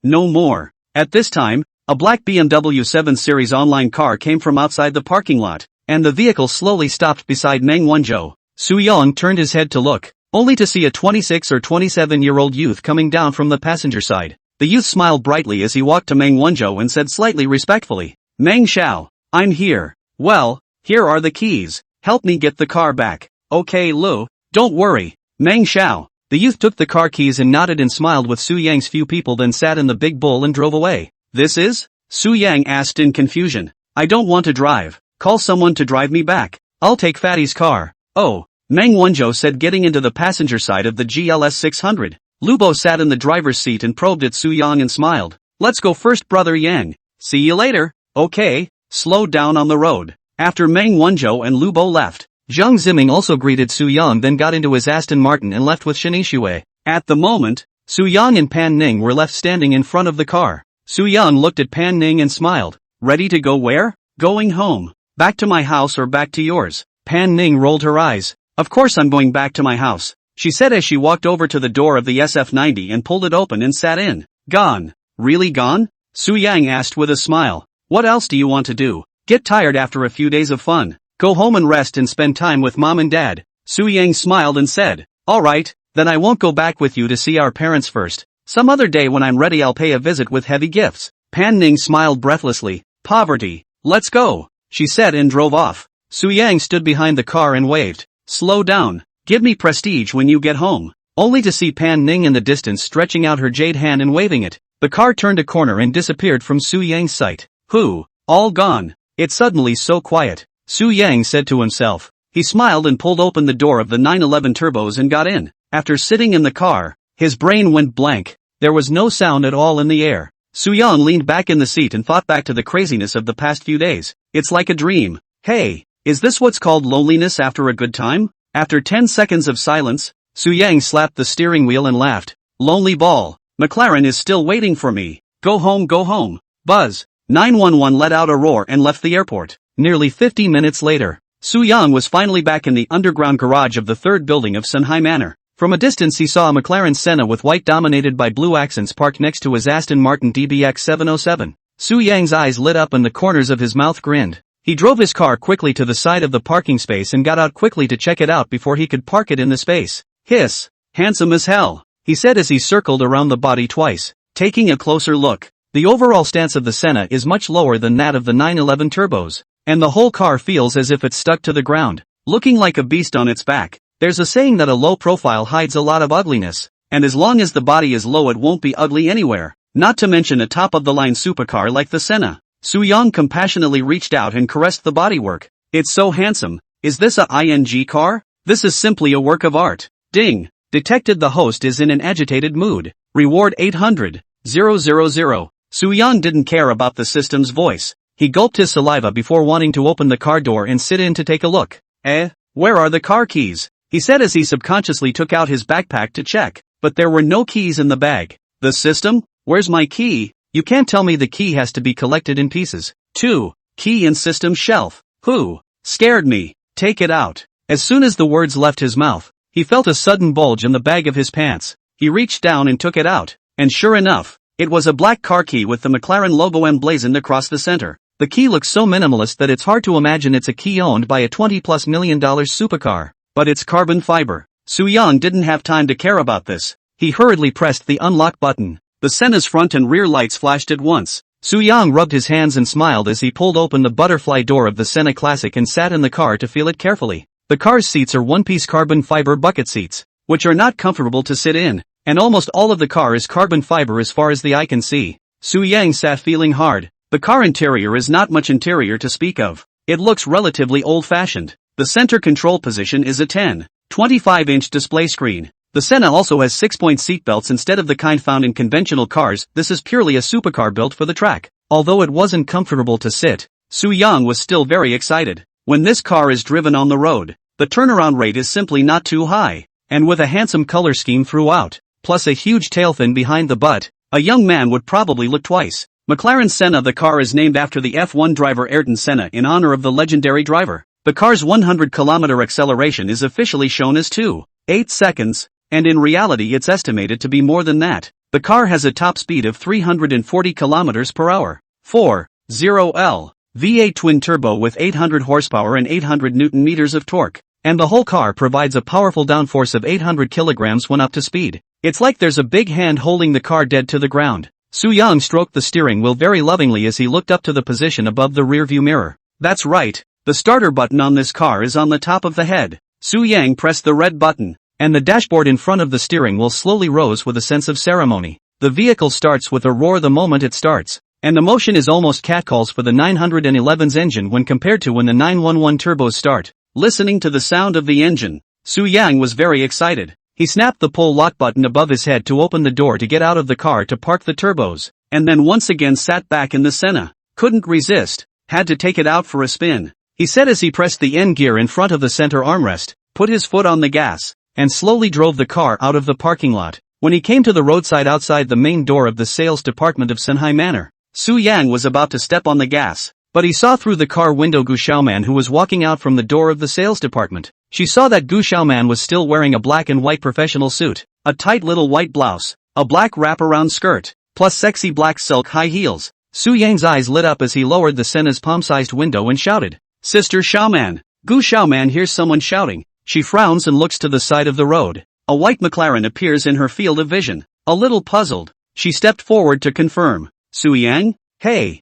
Speaker 1: no more. At this time, a black BMW 7 Series online car came from outside the parking lot, and the vehicle slowly stopped beside Meng Wanzhou. Su Yang turned his head to look, only to see a 26 or 27-year-old youth coming down from the passenger side. The youth smiled brightly as he walked to Meng Wanzhou and said slightly respectfully, Meng Xiao, I'm here. Well, here are the keys. Help me get the car back. Okay Lu, don't worry. Meng Xiao. The youth took the car keys and nodded and smiled with Su Yang's few people, then sat in the big bull and drove away. This is? Su Yang asked in confusion. I don't want to drive. Call someone to drive me back. I'll take Fatty's car. Oh, Meng Wanzhou said, getting into the passenger side of the GLS 600. Lubo sat in the driver's seat and probed at Su Yang and smiled. Let's go first brother Yang. See you later. Okay, slowed down on the road. After Meng Wanzhou and Lubo left, Zhang Ziming also greeted Su Yang, then got into his Aston Martin and left with Shen Shui. At the moment, Su Yang and Pan Ning were left standing in front of the car. Su Yang looked at Pan Ning and smiled. Ready to go where? Going home. Back to my house or back to yours? Pan Ning rolled her eyes. Of course I'm going back to my house, she said as she walked over to the door of the SF90 and pulled it open and sat in. Gone? Really gone? Su Yang asked with a smile. What else do you want to do? Get tired after a few days of fun. Go home and rest and spend time with mom and dad. Su Yang smiled and said, alright, then I won't go back with you to see our parents first. Some other day when I'm ready I'll pay a visit with heavy gifts. Pan Ning smiled breathlessly. Poverty. Let's go, she said and drove off. Su Yang stood behind the car and waved. Slow down. Give me prestige when you get home. Only to see Pan Ning in the distance stretching out her jade hand and waving it. The car turned a corner and disappeared from Su Yang's sight. Who? All gone. It's suddenly so quiet, Su Yang said to himself. He smiled and pulled open the door of the 911 turbos and got in. After sitting in the car, his brain went blank. There was no sound at all in the air. Su Yang leaned back in the seat and thought back to the craziness of the past few days. It's like a dream. Hey, is this what's called loneliness after a good time? After 10 seconds of silence, Su Yang slapped the steering wheel and laughed. Lonely ball. McLaren is still waiting for me. Go home, go home. Buzz. 911 let out a roar and left the airport. Nearly 50 minutes later, Su Yang was finally back in the underground garage of the 3rd building of Senhai Manor. From a distance he saw a McLaren Senna with white dominated by blue accents parked next to his Aston Martin DBX 707. Su Yang's eyes lit up and the corners of his mouth grinned. He drove his car quickly to the side of the parking space and got out quickly to check it out before he could park it in the space. Hiss. Handsome as hell, he said as he circled around the body twice, taking a closer look. The overall stance of the Senna is much lower than that of the 911 turbos, and the whole car feels as if it's stuck to the ground, looking like a beast on its back. There's a saying that a low profile hides a lot of ugliness, and as long as the body is low it won't be ugly anywhere, not to mention a top-of-the-line supercar like the Senna. Su Yang compassionately reached out and caressed the bodywork. It's so handsome. Is this a ING car? This is simply a work of art. Ding. Detected the host is in an agitated mood. Reward 800,000. Su Yang didn't care about the system's voice. He gulped his saliva before wanting to open the car door and sit in to take a look. Where are the car keys? He said as he subconsciously took out his backpack to check. but there were no keys in the bag. The system? Where's my key? You can't tell me the key has to be collected in pieces. 2. Key in system shelf. Who? Scared me. Take it out. As soon as the words left his mouth, he felt a sudden bulge in the bag of his pants. He reached down and took it out, and sure enough, it was a black car key with the McLaren logo emblazoned across the center. The key looks so minimalist that it's hard to imagine it's a key owned by a $20+ million supercar. But it's carbon fiber. Soo-young didn't have time to care about this. He hurriedly pressed the unlock button. The Senna's front and rear lights flashed at once. Soo-young rubbed his hands and smiled as he pulled open the butterfly door of the Senna Classic and sat in the car to feel it carefully. The car's seats are one-piece carbon fiber bucket seats, which are not comfortable to sit in, and almost all of the car is carbon fiber as far as the eye can see. Soo-young sat feeling hard. The car interior is not much interior to speak of. It looks relatively old-fashioned. The center control position is a 10.25-inch display screen. The Senna also has 6-point seat belts instead of the kind found in conventional cars. This is purely a supercar built for the track. Although it wasn't comfortable to sit, Soo-young was still very excited. When this car is driven on the road, the turnaround rate is simply not too high, and with a handsome color scheme throughout, plus a huge tail fin behind the butt, a young man would probably look twice. McLaren Senna. The car is named after the F1 driver Ayrton Senna in honor of the legendary driver. The car's 100-kilometer acceleration is officially shown as 2.8 seconds, and in reality it's estimated to be more than that. The car has a top speed of 340 kilometers per hour. 4.0L V8 twin-turbo with 800 horsepower and 800 newton-meters of torque. And the whole car provides a powerful downforce of 800 kilograms when up to speed. It's like there's a big hand holding the car dead to the ground. Soo-young stroked the steering wheel very lovingly as he looked up to the position above the rearview mirror. That's right, the starter button on this car is on the top of the head. Soo-young pressed the red button, and the dashboard in front of the steering wheel slowly rose with a sense of ceremony. The vehicle starts with a roar the moment it starts, and the motion is almost catcalls for the 911's engine when compared to when the 911 turbos start. Listening to the sound of the engine, Soo-young was very excited. He snapped the pull lock button above his head to open the door to get out of the car to park the turbos, and then once again sat back in the Senna. Couldn't resist, had to take it out for a spin, he said as he pressed the N gear in front of the center armrest, put his foot on the gas, and slowly drove the car out of the parking lot. When he came to the roadside outside the main door of the sales department of Sunhai Manor, Soo-young was about to step on the gas, but he saw through the car window Gu Xiaoman, who was walking out from the door of the sales department. She saw that Gu Xiaoman was still wearing a black and white professional suit, a tight little white blouse, a black wraparound skirt, plus sexy black silk high heels. Soo-young's eyes lit up as he lowered the Senna's palm-sized window and shouted, "Sister Xiaoman!" Gu Xiaoman hears someone shouting. She frowns and looks to the side of the road. A white McLaren appears in her field of vision. A little puzzled, she stepped forward to confirm. "Soo-young? Hey,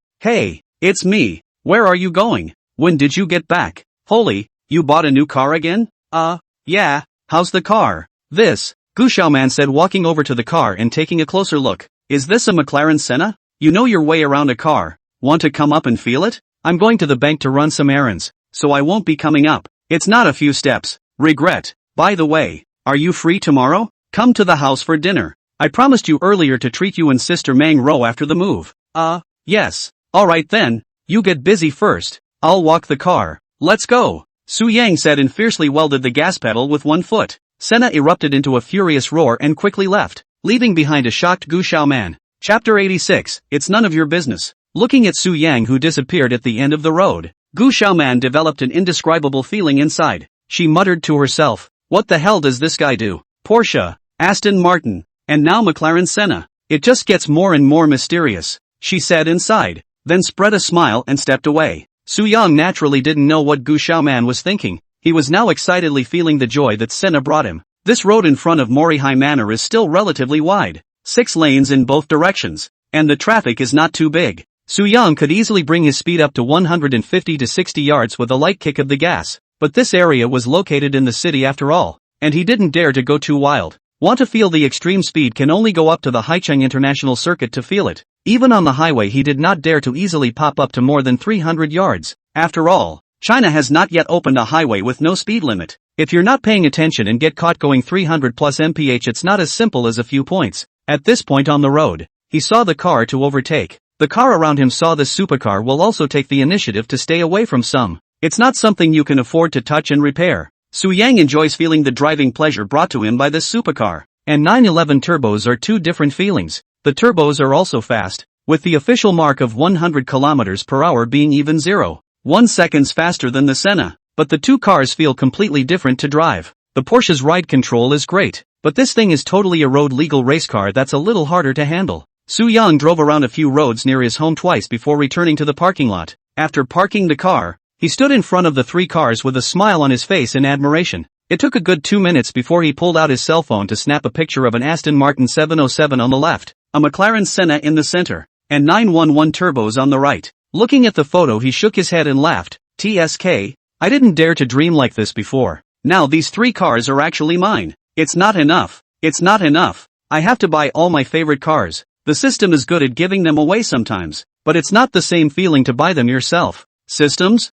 Speaker 1: it's me. Where are you going? When did you get back? Holy, you bought a new car again?" Yeah, how's the car?" "This," Gu Xiaoman said, walking over to the car and taking a closer look. "Is this a McLaren Senna? You know your way around a car. Want to come up and feel it? I'm going to the bank to run some errands, so I won't be coming up. It's not a few steps. Regret. By the way, are you free tomorrow? Come to the house for dinner. I promised you earlier to treat you and Sister Manhwa after the move." Yes. Alright then, you get busy first. I'll walk the car. Let's go." Soo-young said and fiercely welded the gas pedal with one foot. Senna erupted into a furious roar and quickly left, leaving behind a shocked Gu Xiaoman. Chapter 86, It's None of Your Business. Looking at Soo-young, who disappeared at the end of the road, Gu Xiaoman developed an indescribable feeling inside. She muttered to herself, "What the hell does this guy do? Porsche, Aston Martin, and now McLaren Senna. It just gets more and more mysterious," she said inside, then spread a smile and stepped away. Soo-young naturally didn't know what Gu Xiaoman was thinking. He was now excitedly feeling the joy that Senna brought him. This road in front of Morihei Manor is still relatively wide, 6 lanes in both directions, and the traffic is not too big. Soo-young could easily bring his speed up to 150 to 60 yards with a light kick of the gas, but this area was located in the city after all, and he didn't dare to go too wild. Want to feel the extreme speed can only go up to the Haicheng International Circuit to feel it. Even on the highway he did not dare to easily pop up to more than 300 yards. After all, China has not yet opened a highway with no speed limit. If you're not paying attention and get caught going 300 plus mph, it's not as simple as a few points. At this point on the road, he saw the car to overtake. The car around him saw this supercar will also take the initiative to stay away from some. It's not something you can afford to touch and repair. Soo-young enjoys feeling the driving pleasure brought to him by this supercar. and 911 turbos are two different feelings. The turbos are also fast, with the official mark of 100 kilometers per hour being even 0.1 seconds faster than the Senna. But the two cars feel completely different to drive. The Porsche's ride control is great, but this thing is totally a road-legal race car that's a little harder to handle. Soo-young drove around a few roads near his home twice before returning to the parking lot. After parking the car, he stood in front of the three cars with a smile on his face in admiration. It took a good 2 minutes before he pulled out his cell phone to snap a picture of an Aston Martin 707 on the left, a McLaren Senna in the center, and 911 turbos on the right. Looking at the photo, he shook his head and laughed. TSK, I didn't dare to dream like this before. Now these three cars are actually mine. It's not enough. It's not enough. I have to buy all my favorite cars. The system is good at giving them away sometimes, but it's not the same feeling to buy them yourself. Systems?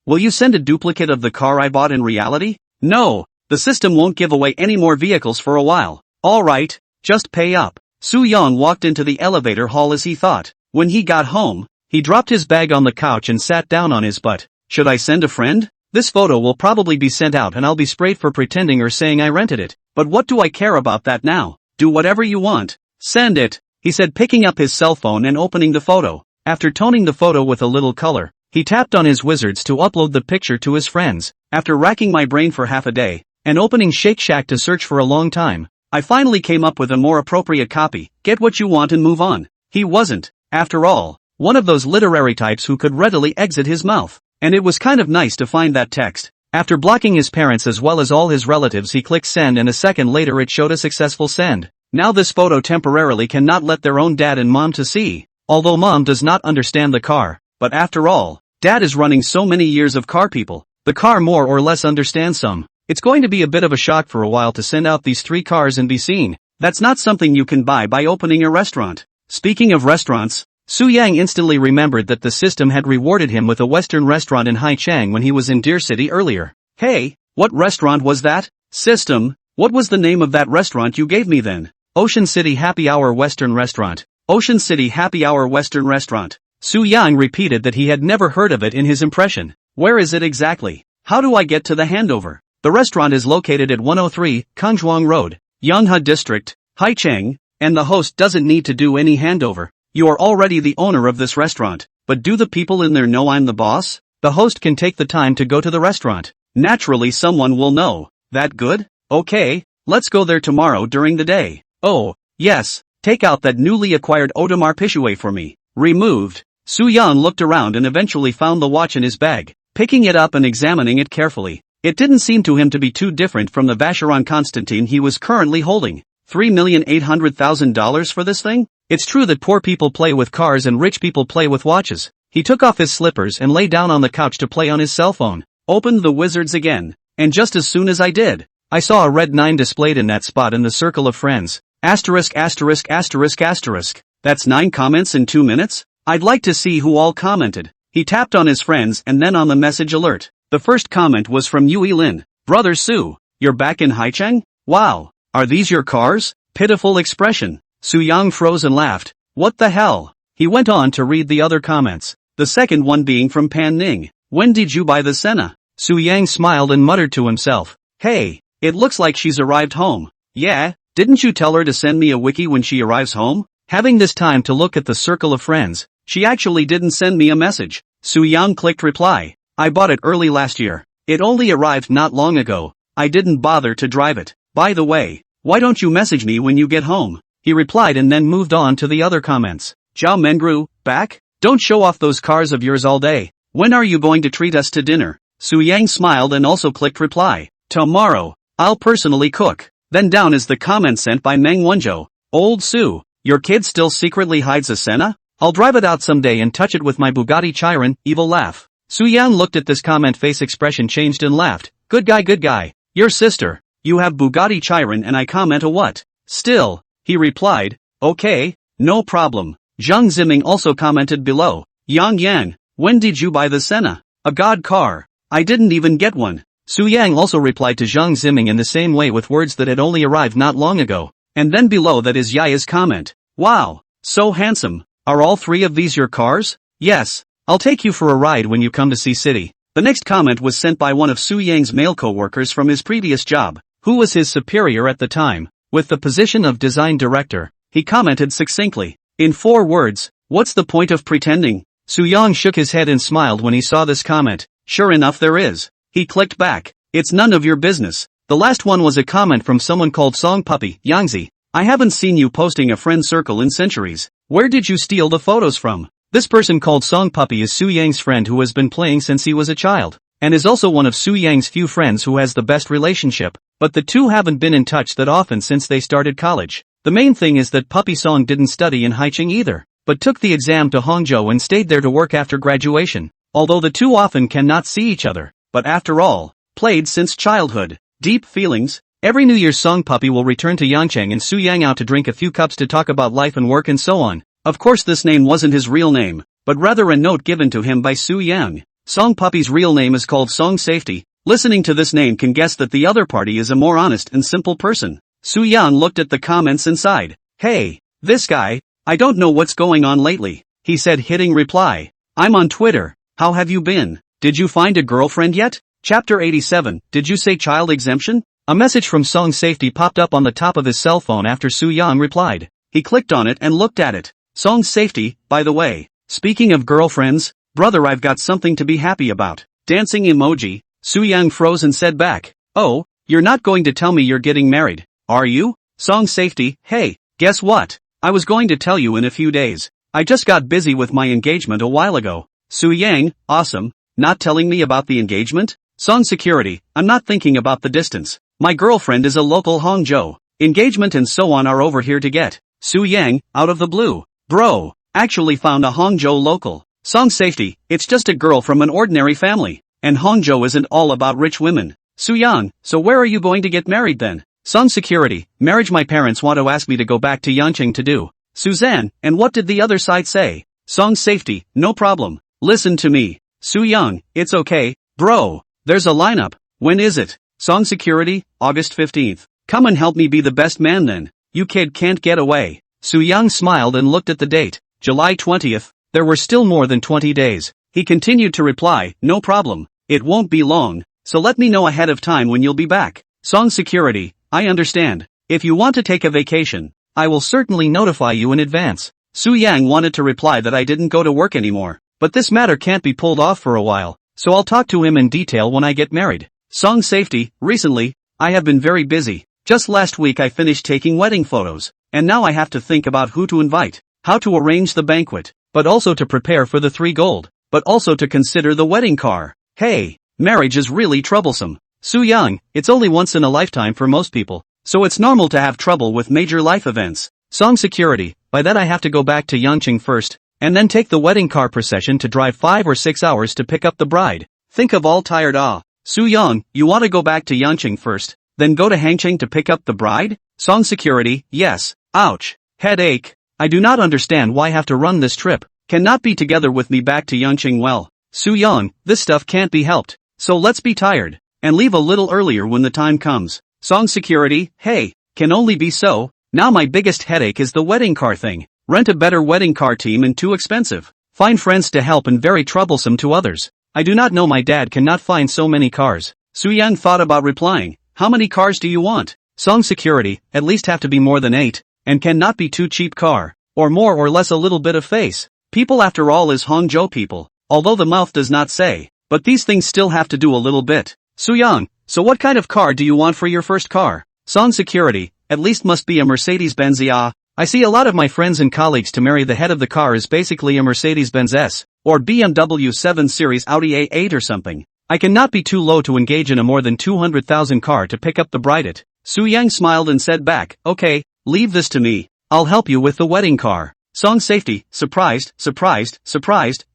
Speaker 1: Will you send a duplicate of the car I bought in reality? No, the system won't give away any more vehicles for a while. Alright, just pay up. Soo-young walked into the elevator hall as he thought. When he got home, he dropped his bag on the couch and sat down on his butt. Should I send a friend? This photo will probably be sent out and I'll be sprayed for pretending or saying I rented it. But what do I care about that now? Do whatever you want. Send it, he said, picking up his cell phone and opening the photo. After toning the photo with a little color, he tapped on his wizards to upload the picture to his friends. After racking my brain for half a day, and opening Shake Shack to search for a long time, I finally came up with a more appropriate copy. Get what you want and move on. He wasn't, after all, one of those literary types who could readily exit his mouth. And it was kind of nice to find that text. After blocking his parents as well as all his relatives, he clicked send and a second later it showed a successful send. Now this photo temporarily cannot let their own dad and mom to see. Although mom does not understand the car, but after all, dad is running so many years of car people. The car more or less understands some. It's going to be a bit of a shock for a while to send out these three cars and be seen. That's not something you can buy by opening a restaurant. Speaking of restaurants, Soo-young instantly remembered that the system had rewarded him with a Western restaurant in Haichang when he was in Deer City earlier. Hey, what restaurant was that? System, what was the name of that restaurant you gave me then? Ocean City Happy Hour Western Restaurant. Ocean City Happy Hour Western Restaurant. Soo-young repeated that he had never heard of it in his impression. Where is it exactly? How do I get to the handover? The restaurant is located at 103, Kangzhuang Road, Yonghe District, Haicheng, and the host doesn't need to do any handover. You are already the owner of this restaurant, but do the people in there know I'm the boss? The host can take the time to go to the restaurant. Naturally someone will know. That good? Okay, let's go there tomorrow during the day. Oh, yes, take out that newly acquired Audemars Piguet for me. Removed. Soo-young looked around and eventually found the watch in his bag. Picking it up and examining it carefully, it didn't seem to him to be too different from the Vacheron Constantin he was currently holding. $3,800,000 for this thing? It's true that poor people play with cars and rich people play with watches. He took off his slippers and lay down on the couch to play on his cell phone. Opened the wizards again. And just as soon as I did, I saw a red 9 displayed in that spot in the circle of friends. Asterisk asterisk asterisk asterisk. That's 9 comments in 2 minutes? I'd like to see who all commented. He tapped on his friends and then on the message alert. The first comment was from Yui Lin. Brother Sue, you're back in Haicheng? Wow. Are these your cars? Pitiful expression. Soo-young froze and laughed. What the hell? He went on to read the other comments. The second one being from Pan Ning. When did you buy the Senna? Soo-young smiled and muttered to himself. Hey, it looks like she's arrived home. Yeah, didn't you tell her to send me a wiki when she arrives home? Having this time to look at the circle of friends, she actually didn't send me a message. Soo-young clicked reply. I bought it early last year. It only arrived not long ago. I didn't bother to drive it. By the way, why don't you message me when you get home? He replied and then moved on to the other comments. Zhao Mengru, back? Don't show off those cars of yours all day. When are you going to treat us to dinner? Soo-young smiled and also clicked reply. Tomorrow. I'll personally cook. Then down is the comment sent by Meng Wenzhou. Old Sue, your kid still secretly hides a Senna? I'll drive it out someday and touch it with my Bugatti Chiron, evil laugh. Soo-young looked at this comment, face expression changed and laughed. Good guy, good guy. Your sister. You have Bugatti Chiron and I comment a what? Still. He replied, okay, no problem. Zhang Ziming also commented below. Yang Yan, when did you buy the Senna? A god car. I didn't even get one. Soo-young also replied to Zhang Ziming in the same way with words that had only arrived not long ago. And then below that is Yaya's comment. Wow, so handsome. Are all 3 of these your cars? Yes, I'll take you for a ride when you come to Sea City. The next comment was sent by one of Soo-young's male co-workers from his previous job, who was his superior at the time. With the position of design director, he commented succinctly. In 4 words, what's the point of pretending? Soo-young shook his head and smiled when he saw this comment. Sure enough there is. He clicked back. It's none of your business. The last one was a comment from someone called Song Puppy, Yangzi. I haven't seen you posting a friend circle in centuries. Where did you steal the photos from? This person called Song Puppy is Soo-young's friend who has been playing since he was a child, and is also one of Soo-young's few friends who has the best relationship, but the two haven't been in touch that often since they started college. The main thing is that Puppy Song didn't study in Haicheng either, but took the exam to Hangzhou and stayed there to work after graduation, although the two often cannot see each other, but after all, played since childhood. Deep feelings. Every New Year's Song Puppy will return to Yangcheng and Soo-young out to drink a few cups to talk about life and work and so on. Of course this name wasn't his real name, but rather a note given to him by Soo-young. Song Puppy's real name is called Song Safety. Listening to this name can guess that the other party is a more honest and simple person. Soo-young looked at the comments and sighed. Hey, this guy, I don't know what's going on lately, he said hitting reply. I'm on Twitter. How have you been? Did you find a girlfriend yet? Chapter 87, did you say child exemption? A message from Song Safety popped up on the top of his cell phone after Soo-young replied. He clicked on it and looked at it. Song Safety, by the way. Speaking of girlfriends, brother, I've got something to be happy about. Dancing emoji. Soo-young froze and said back. Oh, you're not going to tell me you're getting married, are you? Song Safety, hey, guess what? I was going to tell you in a few days. I just got busy with my engagement a while ago. Soo-young, awesome. Not telling me about the engagement? Song Security, I'm not thinking about the distance. My girlfriend is a local Hangzhou. Engagement and so on are over here to get. Soo-young, out of the blue. Bro, actually found a Hangzhou local. Song Safety, it's just a girl from an ordinary family. And Hangzhou isn't all about rich women. Soo-young, so where are you going to get married then? Song Security, marriage my parents want to ask me to go back to Yangcheng to do. Suzanne, and what did the other side say? Song Safety, no problem. Listen to me. Soo-young, it's okay, bro. There's a lineup. When is it? Song Security, August 15th. Come and help me be the best man then. You kid can't get away. Soo-young smiled and looked at the date. July 20th. There were still more than 20 days. He continued to reply, no problem. It won't be long. So let me know ahead of time when you'll be back. Song Security, I understand. If you want to take a vacation, I will certainly notify you in advance. Soo-young wanted to reply that I didn't go to work anymore, but this matter can't be pulled off for a while. So I'll talk to him in detail when I get married. Song Safety, recently, I have been very busy. Just last week I finished taking wedding photos, and now I have to think about who to invite, how to arrange the banquet, but also to prepare for the 3 gold, but also to consider the wedding car. Hey, marriage is really troublesome. Soo-young, it's only once in a lifetime for most people, so it's normal to have trouble with major life events. Song Security, by that I have to go back to Yangcheng first, and then take the wedding car procession to drive 5 or 6 hours to pick up the bride. Think of all tired Soo-young, you want to go back to Yangcheng first, then go to Hangcheng to pick up the bride? Song Security, yes. Ouch. Headache. I do not understand why I have to run this trip. Cannot be together with me back to Yangcheng. Well, Soo-young, this stuff can't be helped. So let's be tired, and leave a little earlier when the time comes. Song Security, hey, can only be so. Now my biggest headache is the wedding car thing. Rent a better wedding car team and too expensive. Find friends to help and very troublesome to others. I do not know, my dad cannot find so many cars. Soo-young thought about replying. How many cars do you want? Song Security, at least have to be more than 8, and cannot be too cheap car, or more or less a little bit of face. People after all is Hangzhou people, although the mouth does not say, but these things still have to do a little bit. Soo-young, so what kind of car do you want for your first car? Song Security, at least must be a Mercedes-Benz. I see a lot of my friends and colleagues to marry the head of the car is basically a Mercedes-Benz S, or BMW 7 Series Audi A8 or something. I cannot be too low to engage in a more than 200,000 car to pick up the bride at. Soo-young smiled and said back, okay, leave this to me. I'll help you with the wedding car. Song Safety, surprised,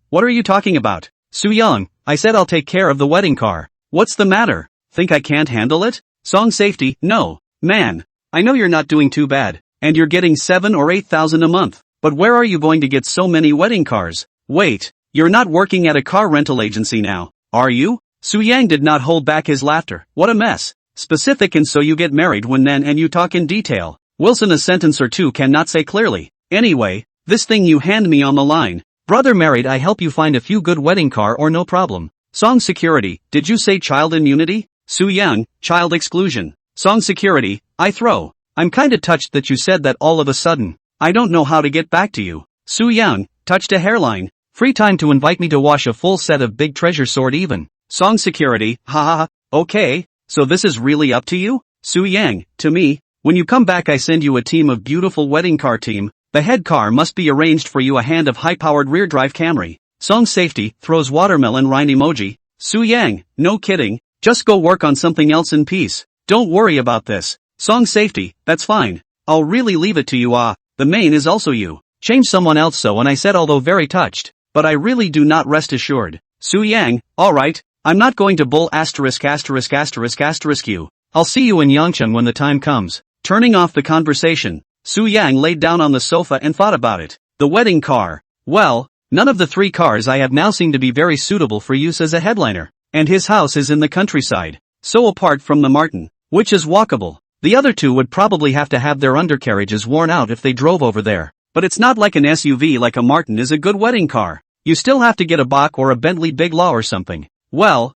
Speaker 1: what are you talking about? Soo-young, I said I'll take care of the wedding car. What's the matter? Think I can't handle it? Song Safety, no, man. I know you're not doing too bad, and you're getting 7 or 8,000 a month, but where are you going to get so many wedding cars? Wait, you're not working at a car rental agency now, are you? Soo-young did not hold back his laughter. What a mess. Specific, and so you get married when then and you talk in detail. Wilson, a sentence or two cannot say clearly. Anyway, this thing you hand me on the line. Brother married, I help you find a few good wedding car or no problem. Song Security, did you say child immunity? Soo-young, child exclusion. Song Security, I throw. I'm kinda touched that you said that all of a sudden. I don't know how to get back to you. Su Yang touched a hairline. Free time to invite me to wash a full set of big treasure sword even. Song security, haha, okay, so this is really up to you? Su Yang, to me, when you come back I send you a team of beautiful wedding car team. The head car must be arranged for you a hand of high-powered rear-drive Camry. Song safety, throws watermelon rind emoji. Su Yang, no kidding, just go work on something else in peace. Don't worry about this. Song safety, that's fine. I'll really leave it to you the main is also you. Change someone else so and I said although very touched. But I really do not rest assured. Su Yang, alright, I'm not going to bull you. I'll see you in Yangchun when the time comes. Turning off the conversation, Su Yang laid down on the sofa and thought about it. The wedding car. Well, none of the 3 cars I have now seem to be very suitable for use as a headliner. And his house is in the countryside. So apart from the Martin, which is walkable, the other 2 would probably have to have their undercarriages worn out if they drove over there. But it's not like an SUV like a Martin is a good wedding car. You still have to get a Bach or a Bentley Big Law or something. Well,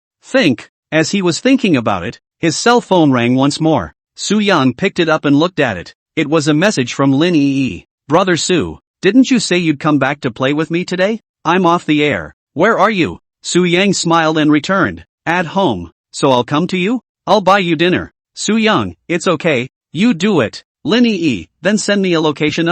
Speaker 1: as he was thinking about it, his cell phone rang once more. Su Yang picked it up and looked at it. It was a message from Lin Yi. Brother Su, didn't you say you'd come back to play with me today? I'm off the air. Where are you? Su Yang smiled and returned. At home. So I'll come to you? I'll buy you dinner. Su Yang, it's okay. You do it. Lin Yi, then send me a location.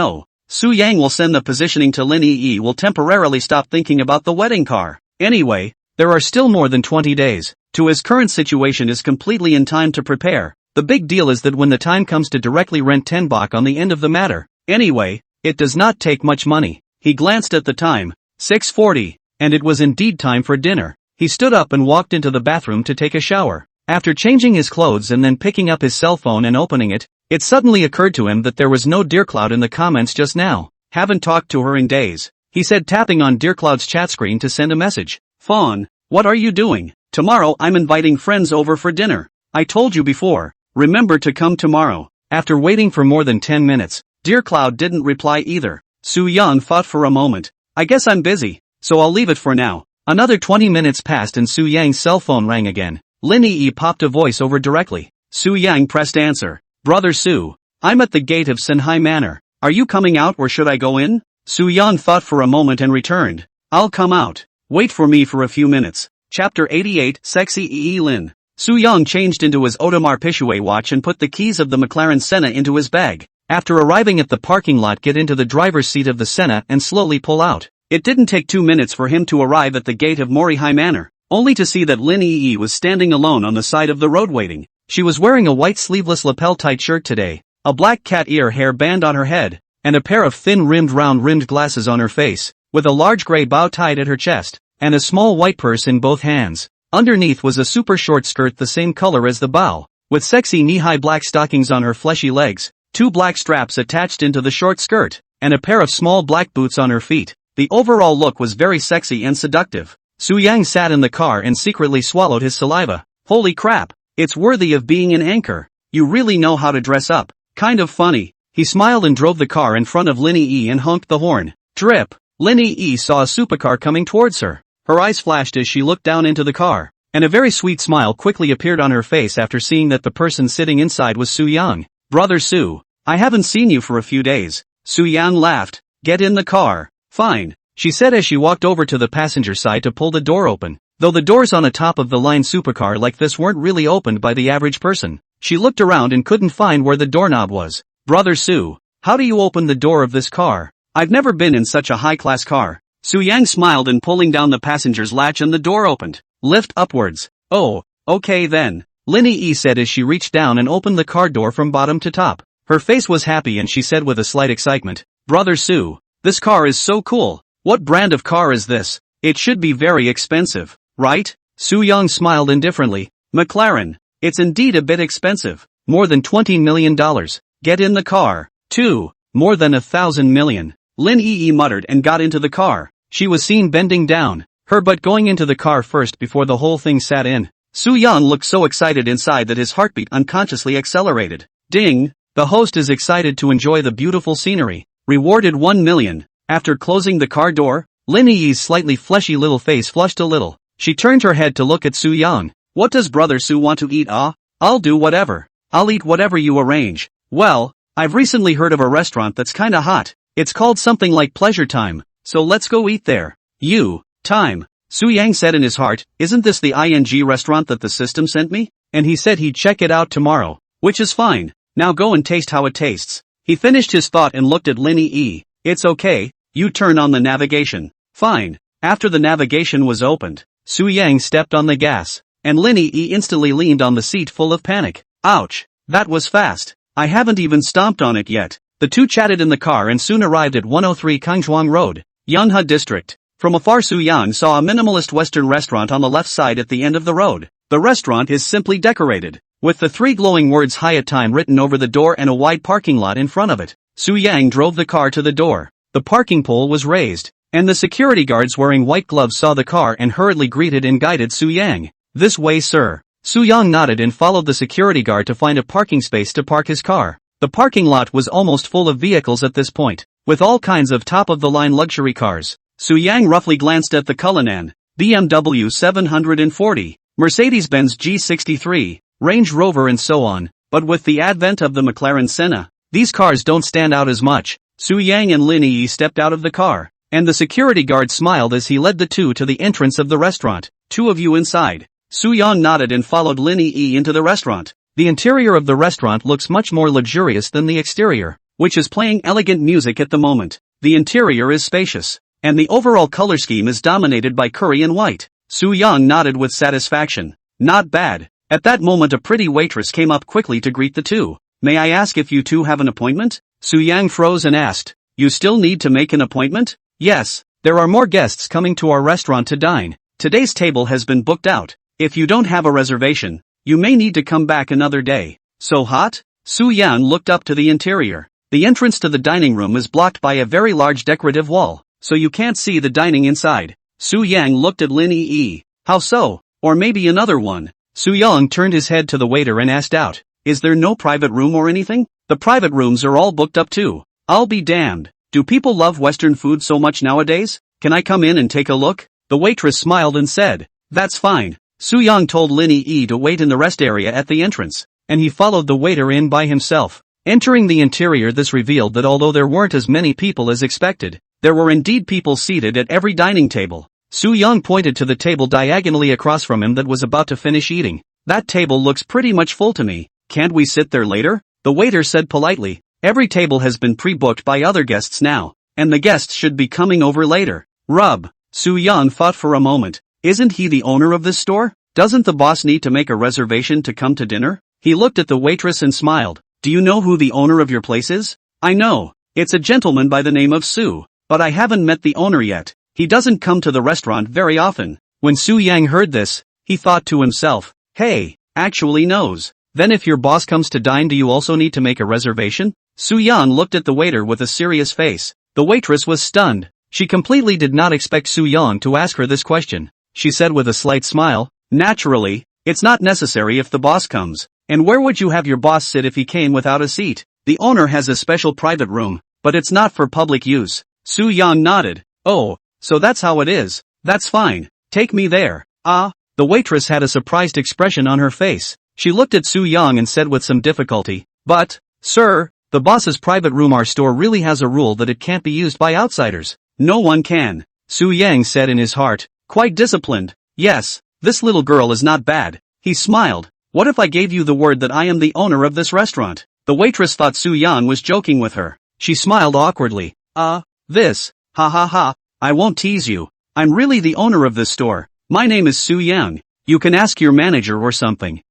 Speaker 1: Su Yang will send the positioning to Lin Yi will temporarily stop thinking about the wedding car. Anyway, there are still more than 20 days. To his current situation is completely in time to prepare. The big deal is that when the time comes to directly rent 10 baht on the end of the matter. Anyway, it does not take much money. He glanced at the time, 6:40, and it was indeed time for dinner. He stood up and walked into the bathroom to take a shower. After changing his clothes and then picking up his cell phone and opening it, it suddenly occurred to him that there was no Dear Cloud in the comments just now. Haven't talked to her in days, he said, tapping on Dear Cloud's chat screen to send a message. Fawn, what are you doing? Tomorrow I'm inviting friends over for dinner. I told you before. Remember to come tomorrow. After waiting for more than 10 minutes, Dear Cloud didn't reply either. Su Yang thought for a moment. I guess I'm busy, so I'll leave it for now. Another 20 minutes passed and Su Yang's cell phone rang again. Lin Yi popped a voice over directly. Su Yang pressed answer. Brother Su, I'm at the gate of Senhai Manor. Are you coming out or should I go in? Su Yang thought for a moment and returned. I'll come out. Wait for me for a few minutes. Chapter 88, Sexy Yi Lin. Su Yang changed into his Audemars Piguet watch and put the keys of the McLaren Senna into his bag. After arriving at the parking lot, get into the driver's seat of the Senna and slowly pull out. It didn't take 2 minutes for him to arrive at the gate of Morihei Manor, only to see that Lin Yi was standing alone on the side of the road waiting. She was wearing a white sleeveless lapel-tight shirt today, a black cat ear hair band on her head, and a pair of thin-rimmed round-rimmed glasses on her face, with a large gray bow tied at her chest, and a small white purse in both hands. Underneath was a super short skirt the same color as the bow, with sexy knee-high black stockings on her fleshy legs, 2 black straps attached into the short skirt, and a pair of small black boots on her feet. The overall look was very sexy and seductive. Su Yang sat in the car and secretly swallowed his saliva. Holy crap, it's worthy of being an anchor. You really know how to dress up. Kind of funny. He smiled and drove the car in front of Lin Yi and honked the horn. Drip. Lin Yi saw a supercar coming towards her. Her eyes flashed as she looked down into the car, and a very sweet smile quickly appeared on her face after seeing that the person sitting inside was Su Yang. Brother Su, I haven't seen you for a few days. Su Yang laughed. Get in the car. Fine, she said as she walked over to the passenger side to pull the door open. Though the doors on a top-of-the-line supercar like this weren't really opened by the average person, she looked around and couldn't find where the doorknob was. Brother Su, how do you open the door of this car? I've never been in such a high-class car. Su Yang smiled and pulling down the passenger's latch and the door opened. Lift upwards. Oh, okay then, Lin Yi said as she reached down and opened the car door from bottom to top. Her face was happy and she said with a slight excitement, Brother Su, this car is so cool. What brand of car is this? It should be very expensive, right? Su Yang smiled indifferently. McLaren. It's indeed a bit expensive. More than $20 million. Get in the car. 2. More than 1,000 million. Lin Yi muttered and got into the car. She was seen bending down, her butt going into the car first before the whole thing sat in. Su Yang looked so excited inside that his heartbeat unconsciously accelerated. Ding! The host is excited to enjoy the beautiful scenery. Rewarded 1 million. After closing the car door, Lin Yi's slightly fleshy little face flushed a little. She turned her head to look at Su Yang. What does Brother Su want to eat? I'll do whatever. I'll eat whatever you arrange. Well, I've recently heard of a restaurant that's kinda hot. It's called something like Pleasure Time, so let's go eat there. Time. Su Yang said in his heart, isn't this the ING restaurant that the system sent me? And he said he'd check it out tomorrow. Which is fine. Now go and taste how it tastes. He finished his thought and looked at Lin Yi. It's okay, you turn on the navigation. Fine. After the navigation was opened, Su Yang stepped on the gas, and Lin Yi instantly leaned on the seat full of panic. Ouch. That was fast. I haven't even stomped on it yet. The two chatted in the car and soon arrived at 103 Kangzhuang Road, Yanhe District. From afar Su Yang saw a minimalist Western restaurant on the left side at the end of the road. The restaurant is simply decorated, with the three glowing words Hyatt Time written over the door and a wide parking lot in front of it. Su Yang drove the car to the door. The parking pole was raised, and the security guards wearing white gloves saw the car and hurriedly greeted and guided Su Yang. This way, sir. Su Yang nodded and followed the security guard to find a parking space to park his car. The parking lot was almost full of vehicles at this point, with all kinds of top-of-the-line luxury cars. Su Yang roughly glanced at the Cullinan, BMW 740, Mercedes-Benz G63, Range Rover and so on, but with the advent of the McLaren Senna, these cars don't stand out as much. Su Yang and Lin Yi stepped out of the car, and the security guard smiled as he led the two to the entrance of the restaurant. Two of you inside. Su Yang nodded and followed Lin Yi into the restaurant. The interior of the restaurant looks much more luxurious than the exterior, which is playing elegant music at the moment. The interior is spacious, and the overall color scheme is dominated by curry and white. Su Yang nodded with satisfaction. Not bad. At that moment a pretty waitress came up quickly to greet the two. May I ask if you two have an appointment? Su Yang froze and asked. You still need to make an appointment? Yes, there are more guests coming to our restaurant to dine. Today's table has been booked out. If you don't have a reservation, you may need to come back another day. So hot? Su Yang looked up to the interior. The entrance to the dining room is blocked by a very large decorative wall, so you can't see the dining inside. Su Yang looked at Lin Yi. How so? Or maybe another one. Su Yang turned his head to the waiter and asked out, is there no private room or anything? The private rooms are all booked up too. I'll be damned. Do people love Western food so much nowadays? Can I come in and take a look? The waitress smiled and said, that's fine. Su Yang told Lin Yi to wait in the rest area at the entrance, and he followed the waiter in by himself. Entering the interior, this revealed that although there weren't as many people as expected, there were indeed people seated at every dining table. Su Yang pointed to the table diagonally across from him that was about to finish eating. That table looks pretty much full to me. Can't we sit there later? The waiter said politely. Every table has been pre-booked by other guests now, and the guests should be coming over later. Su Yang thought for a moment. Isn't he the owner of this store? Doesn't the boss need to make a reservation to come to dinner? He looked at the waitress and smiled. Do you know who the owner of your place is? I know. It's a gentleman by the name of Su, but I haven't met the owner yet. He doesn't come to the restaurant very often. When Su Yang heard this, he thought to himself, hey, actually knows. Then if your boss comes to dine, do you also need to make a reservation? Su Yang looked at the waiter with a serious face. The waitress was stunned. She completely did not expect Su Yang to ask her this question. She said with a slight smile, naturally, it's not necessary if the boss comes. And where would you have your boss sit if he came without a seat? The owner has a special private room, but it's not for public use. Su Yang nodded. Oh, so that's how it is. That's fine. Take me there. Ah, the waitress had a surprised expression on her face. She looked at Su Yang and said with some difficulty, but, sir, the boss's private room, our store really has a rule that it can't be used by outsiders. No one can. Su Yang said in his heart, quite disciplined. Yes, this little girl is not bad. He smiled. What if I gave you the word that I am the owner of this restaurant? The waitress thought Su Yang was joking with her. She smiled awkwardly. This. Ha ha ha. I won't tease you. I'm really the owner of this store. My name is Su Yang. You can ask your manager or something.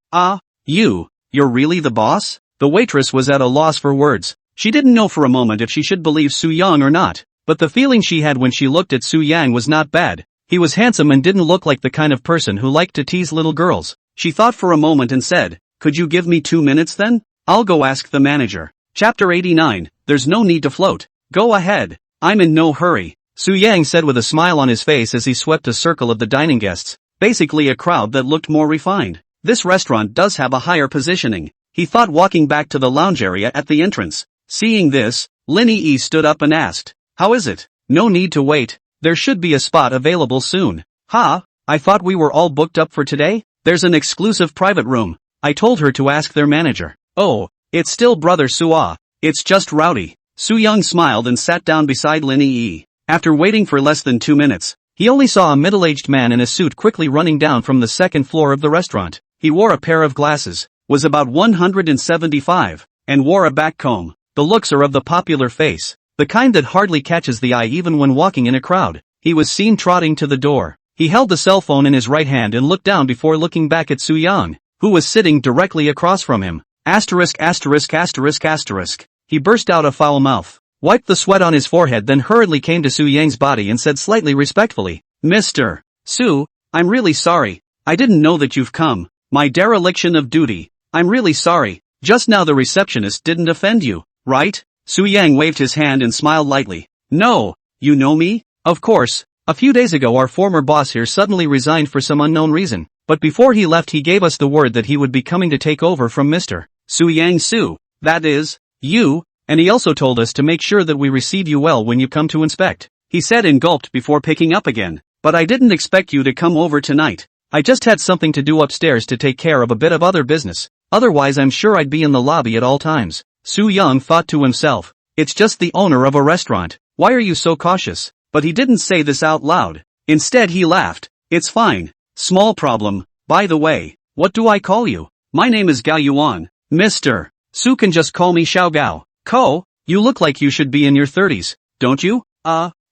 Speaker 1: You're really the boss? The waitress was at a loss for words. She didn't know for a moment if she should believe Su Yang or not, but the feeling she had when she looked at Su Yang was not bad. He was handsome and didn't look like the kind of person who liked to tease little girls. She thought for a moment and said, could you give me 2 minutes then? I'll go ask the manager. Chapter 89, there's no need to float. Go ahead. I'm in no hurry. Su Yang said with a smile on his face as he swept a circle of the dining guests, basically a crowd that looked more refined. This restaurant does have a higher positioning, he thought, walking back to the lounge area at the entrance. Seeing this, Lin Yi stood up and asked, how is it? No need to wait. There should be a spot available soon. I thought we were all booked up for today? There's an exclusive private room. I told her to ask their manager. Oh, it's still Brother Sua. It's just Rowdy. Su Young smiled and sat down beside Lin Yi. After waiting for less than 2 minutes, he only saw a middle-aged man in a suit quickly running down from the second floor of the restaurant. He wore a pair of glasses, was about 175, and wore a back comb. The looks are of the popular face, the kind that hardly catches the eye even when walking in a crowd. He was seen trotting to the door. He held the cell phone in his right hand and looked down before looking back at Su Yang, who was sitting directly across from him. Asterisk asterisk asterisk asterisk. He burst out a foul mouth, wiped the sweat on his forehead, then hurriedly came to Su Yang's body and said slightly respectfully, "Mr. Su, I'm really sorry. I didn't know that you've come. My dereliction of duty. I'm really sorry. Just now the receptionist didn't offend you, right?" Su Yang waved his hand and smiled lightly. "No, you know me? Of course. A few days ago our former boss here suddenly resigned for some unknown reason, but before he left he gave us the word that he would be coming to take over from Mr. Su Yang Su, that is, you, and he also told us to make sure that we receive you well when you come to inspect," he said and gulped before picking up again. "But I didn't expect you to come over tonight. I just had something to do upstairs to take care of a bit of other business, otherwise I'm sure I'd be in the lobby at all times." Su Young thought to himself, "It's just the owner of a restaurant, why are you so cautious?" But he didn't say this out loud. Instead he laughed. "It's fine. Small problem. By the way, what do I call you? My name is Gao Yuan. Mr. Su can just call me Xiao Gao. Ko, you look like you should be in your 30s, don't you?"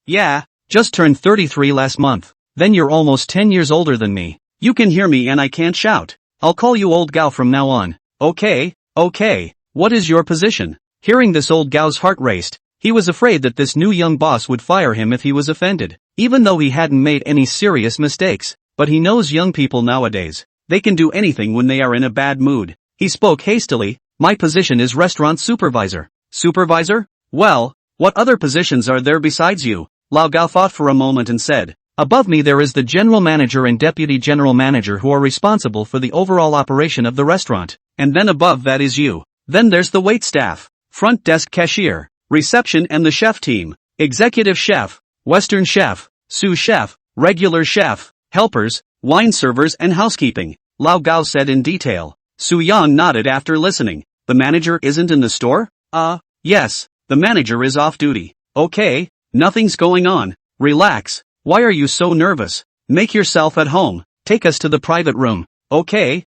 Speaker 1: Yeah, just turned 33 last month." "Then you're almost 10 years older than me. You can hear me and I can't shout. I'll call you Old Gao from now on." Okay. What is your position?" Hearing this, Old Gao's heart raced. He was afraid that this new young boss would fire him if he was offended, even though he hadn't made any serious mistakes. But he knows young people nowadays. They can do anything when they are in a bad mood. He spoke hastily. "My position is restaurant supervisor." "Supervisor? Well, what other positions are there besides you?" Lao Gao thought for a moment and said, "Above me there is the general manager and deputy general manager who are responsible for the overall operation of the restaurant. And then above that is you. Then there's the wait staff, front desk cashier, reception and the chef team, executive chef, western chef, sous chef, regular chef, helpers, wine servers and housekeeping," Lao Gao said in detail. Su Yang nodded after listening. "The manager isn't in the store?" Yes, the manager is off duty." "Okay, nothing's going on. Relax. Why are you so nervous? Make yourself at home. Take us to the private room." Okay,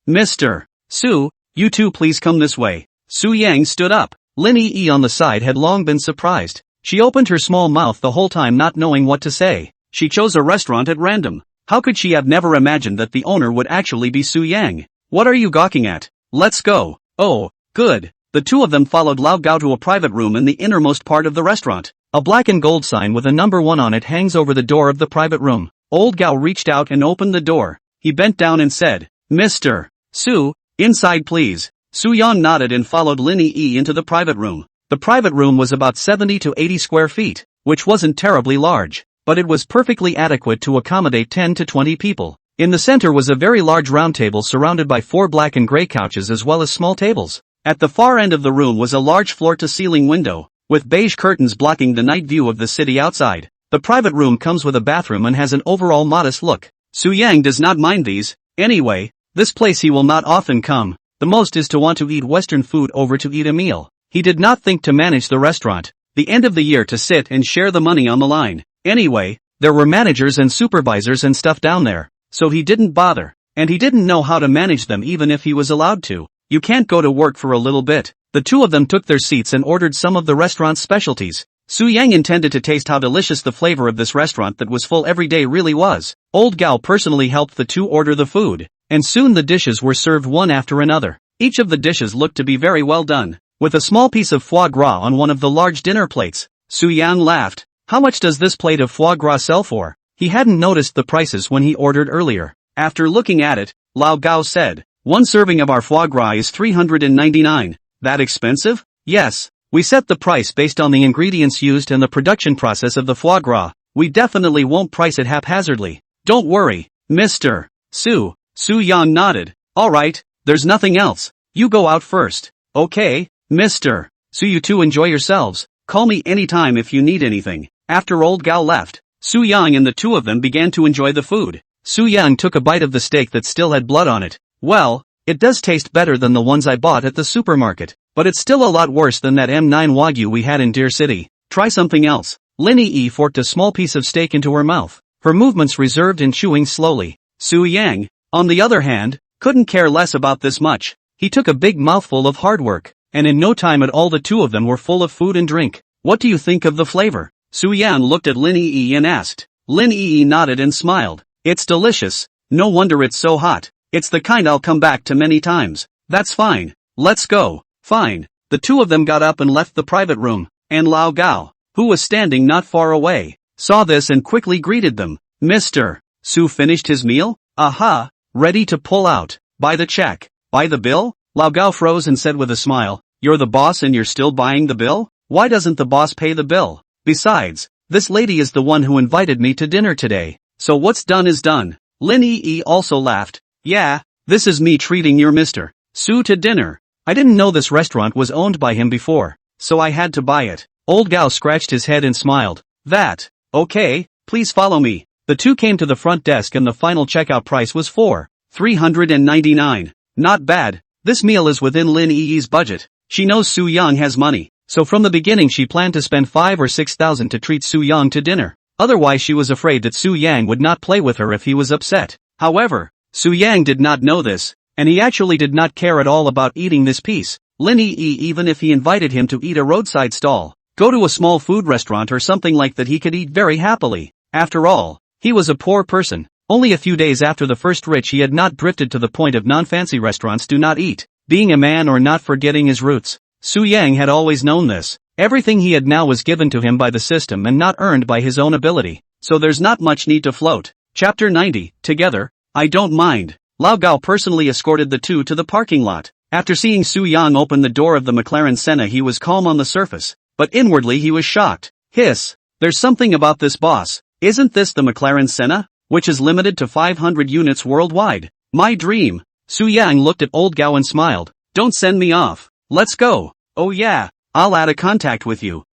Speaker 1: Mr. Su, you two please come this way." Su Yang stood up. Lin Yi on the side had long been surprised. She opened her small mouth the whole time not knowing what to say. She chose a restaurant at random. How could she have never imagined that the owner would actually be Su Yang? "What are you gawking at? Let's go." "Oh, good." The two of them followed Lao Gao to a private room in the innermost part of the restaurant. A black and gold sign with a number 1 on it hangs over the door of the private room. Old Gao reached out and opened the door. He bent down and said, "Mr. Su, inside please." Su Yan nodded and followed Lin Yi into the private room. The private room was about 70 to 80 square feet, which wasn't terribly large, but it was perfectly adequate to accommodate 10 to 20 people. In the center was a very large round table surrounded by 4 black and gray couches as well as small tables. At the far end of the room was a large floor-to-ceiling window, with beige curtains blocking the night view of the city outside. The private room comes with a bathroom and has an overall modest look. Su Yang does not mind these. Anyway, this place he will not often come. The most is to want to eat Western food over to eat a meal. He did not think to manage the restaurant, the end of the year to sit and share the money on the line. Anyway, there were managers and supervisors and stuff down there, so he didn't bother, and he didn't know how to manage them even if he was allowed to. You can't go to work for a little bit. The two of them took their seats and ordered some of the restaurant's specialties. Su Yang intended to taste how delicious the flavor of this restaurant that was full every day really was. Old Gao personally helped the two order the food, and soon the dishes were served one after another. Each of the dishes looked to be very well done, with a small piece of foie gras on one of the large dinner plates. Su Yang laughed. How much does this plate of foie gras sell for? He hadn't noticed the prices when he ordered earlier. After looking at it, Lao Gao said, "One serving of our foie gras is 399. That expensive?" "Yes. We set the price based on the ingredients used and the production process of the foie gras. We definitely won't price it haphazardly. Don't worry, Mr. Su." Su Yan nodded. "Alright, there's nothing else. You go out first." "Okay, Mr. Su, you two enjoy yourselves. Call me anytime if you need anything." After Old Gao left, Su Yang and the two of them began to enjoy the food. Su Yang took a bite of the steak that still had blood on it. "Well, it does taste better than the ones I bought at the supermarket. but it's still a lot worse than that M9 Wagyu we had in Deer City. Try something else. Lin Yi forked a small piece of steak into her mouth, her movements reserved and chewing slowly. Su Yang, on the other hand, couldn't care less about this much. He took a big mouthful of hard work, and in no time at all the two of them were full of food and drink. What do you think of the flavor? Su Yan looked at Lin Yi and asked. Lin Yi nodded and smiled. It's delicious. No wonder it's so hot. It's the kind I'll come back to many times. That's fine. Let's go. Fine. The two of them got up and left the private room, and Lao Gao, who was standing not far away, saw this and quickly greeted them. Mr. Su finished his meal? Aha, ready to pull out. Buy the check. Buy the bill? Lao Gao froze and said with a smile, You're the boss and you're still buying the bill? Why doesn't the boss pay the bill? Besides, this lady is the one who invited me to dinner today, so what's done is done. Lin Yi also laughed. Yeah, this is me treating your Mr. Su to dinner. I didn't know this restaurant was owned by him before, so I had to buy it. Old Gao scratched his head and smiled. That, okay, please follow me. The two came to the front desk and the final checkout price was 399. Not bad. This meal is within Lin Yi's budget. She knows Su Yang has money, so from the beginning she planned to spend 5 or 6,000 to treat Su Yang to dinner. Otherwise she was afraid that Su Yang would not play with her if he was upset. However, Su Yang did not know this, and he actually did not care at all about eating this piece. Lin Yi, even if he invited him to eat a roadside stall, go to a small food restaurant or something like that, he could eat very happily. After all, he was a poor person. Only a few days after the first rich he had not drifted to the point of non-fancy restaurants do not eat, being a man or not forgetting his roots. Su Yang had always known this. Everything he had now was given to him by the system and not earned by his own ability, so there's not much need to float. Chapter 90, Together, I don't mind. Lao Gao personally escorted the two to the parking lot. After seeing Su Yang open the door of the McLaren Senna he was calm on the surface, but inwardly he was shocked. Hiss, there's something about this boss. Isn't this the McLaren Senna, which is limited to 500 units worldwide? My dream. Su Yang looked at Old Gao and smiled. Don't send me off. Let's go. Oh yeah, I'll add a contact with you.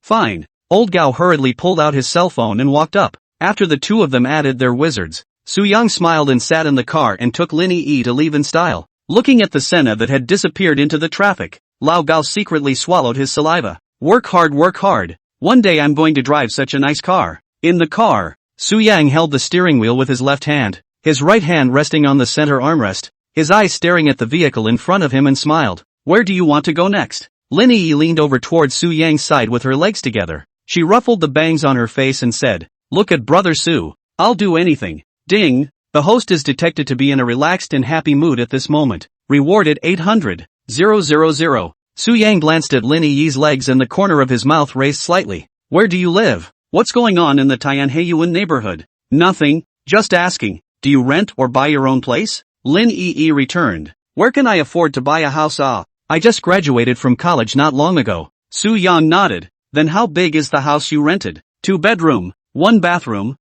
Speaker 1: Fine. Old Gao hurriedly pulled out his cell phone and walked up. After the two of them added their wizards, Su Yang smiled and sat in the car and took Lin Yi to leave in style. Looking at the Senna that had disappeared into the traffic, Lao Gao secretly swallowed his saliva. Work hard, work hard. One day I'm going to drive such a nice car. In the car, Su Yang held the steering wheel with his left hand, his right hand resting on the center armrest, his eyes staring at the vehicle in front of him and smiled. Where do you want to go next? Lin Yi leaned over towards Su Yang's side with her legs together. She ruffled the bangs on her face and said, Look at brother Su. I'll do anything. Ding. The host is detected to be in a relaxed and happy mood at this moment. Rewarded 800. 000. Su Yang glanced at Lin Yi's legs and the corner of his mouth raised slightly. Where do you live? What's going on in the Tianheiyuan neighborhood? Nothing. Just asking. Do you rent or buy your own place? Lin Yi returned. Where can I afford to buy a house? I just graduated from college not long ago. Su Yang nodded. Then how big is the house you rented? 2 bedroom, 1 bathroom,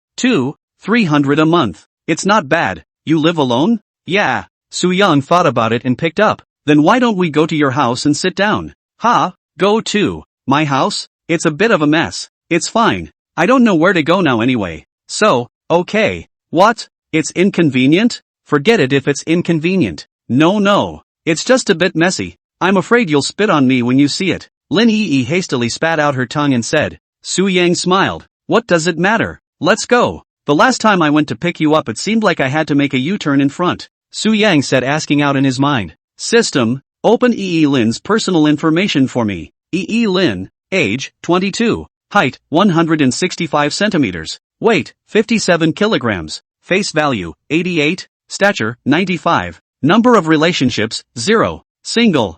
Speaker 1: 300 a month. It's not bad. You live alone? Yeah. Su Yang thought about it and picked up. Then why don't we go to your house and sit down? Go to my house? It's a bit of a mess. It's fine. I don't know where to go now anyway. So, okay. What? It's inconvenient? Forget it if it's inconvenient. No. It's just a bit messy. I'm afraid you'll spit on me when you see it. Lin Yi hastily spat out her tongue and said. Su Yang smiled. What does it matter? Let's go. The last time I went to pick you up it seemed like I had to make a U-turn in front. Su Yang said, asking out in his mind. System, open Lin's personal information for me. Lin, age, 22, height, 165 centimeters, weight, 57 kilograms, face value, 88, stature, 95, number of relationships, 0, single.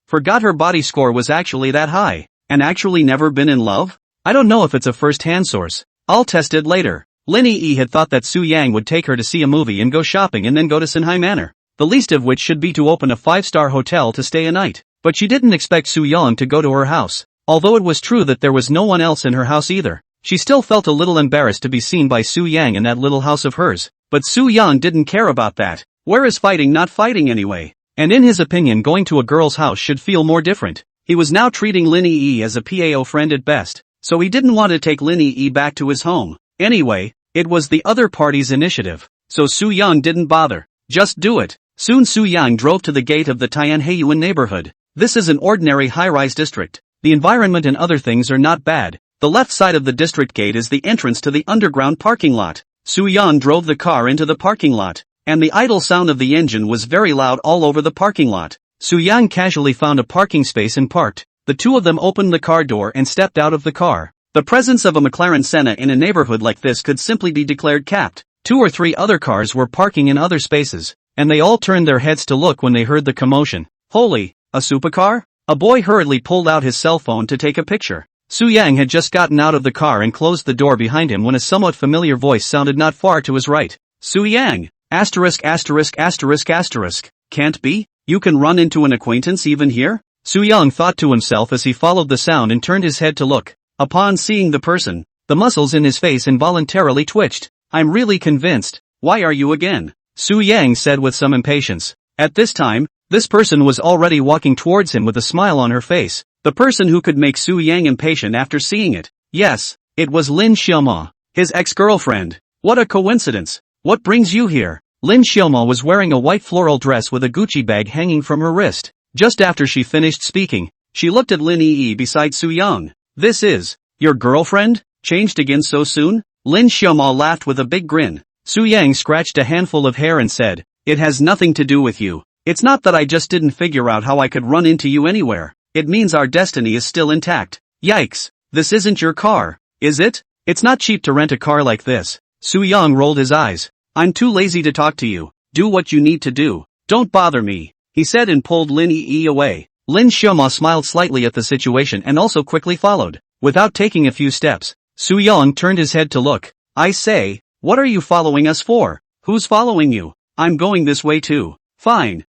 Speaker 1: Forgot her body score was actually that high, and actually never been in love? I don't know if it's a first-hand source. I'll test it later. Lin Yi had thought that Su Yang would take her to see a movie and go shopping and then go to Sinhai Manor, the least of which should be to open a 5-star hotel to stay a night. But she didn't expect Su Yang to go to her house. Although it was true that there was no one else in her house either, she still felt a little embarrassed to be seen by Su Yang in that little house of hers. But Su Yang didn't care about that. Where is fighting not fighting anyway? And in his opinion going to a girl's house should feel more different. He was now treating Lin Yi as a PAO friend at best, so he didn't want to take Lin Yi back to his home. Anyway, it was the other party's initiative, so Su Yang didn't bother. Just do it. Soon Su Yang drove to the gate of the Tianheiyuan neighborhood. This is an ordinary high-rise district. The environment and other things are not bad. The left side of the district gate is the entrance to the underground parking lot. Su Yang drove the car into the parking lot, and the idle sound of the engine was very loud all over the parking lot. Su Yang casually found a parking space and parked. The two of them opened the car door and stepped out of the car. The presence of a McLaren Senna in a neighborhood like this could simply be declared capped. 2 or 3 other cars were parking in other spaces, and they all turned their heads to look when they heard the commotion. Holy, a supercar? A boy hurriedly pulled out his cell phone to take a picture. Su Yang had just gotten out of the car and closed the door behind him when a somewhat familiar voice sounded not far to his right. Su Yang! Asterisk asterisk asterisk asterisk. Can't be? You can run into an acquaintance even here? Su Yang thought to himself as he followed the sound and turned his head to look. Upon seeing the person, the muscles in his face involuntarily twitched. I'm really convinced. Why are you again? Su Yang said with some impatience. At this time, this person was already walking towards him with a smile on her face. The person who could make Su Yang impatient after seeing it. Yes, it was Lin Xiaoma, his ex-girlfriend. What a coincidence. What brings you here? Lin Xiaoma was wearing a white floral dress with a Gucci bag hanging from her wrist. Just after she finished speaking, she looked at Lin Yi beside Su Yang. This is your girlfriend? Changed again so soon? Lin Xiaoma laughed with a big grin. Su Yang scratched a handful of hair and said, it has nothing to do with you. It's not that I just didn't figure out how I could run into you anywhere. It means our destiny is still intact. Yikes, this isn't your car, is it? It's not cheap to rent a car like this. Su Yang rolled his eyes. I'm too lazy to talk to you. Do what you need to do. Don't bother me, he said and pulled Lin Yi away. Lin Xiaoma smiled slightly at the situation and also quickly followed. Without taking a few steps, Su Yang turned his head to look. I say, what are you following us for? Who's following you? I'm going this way too. Fine,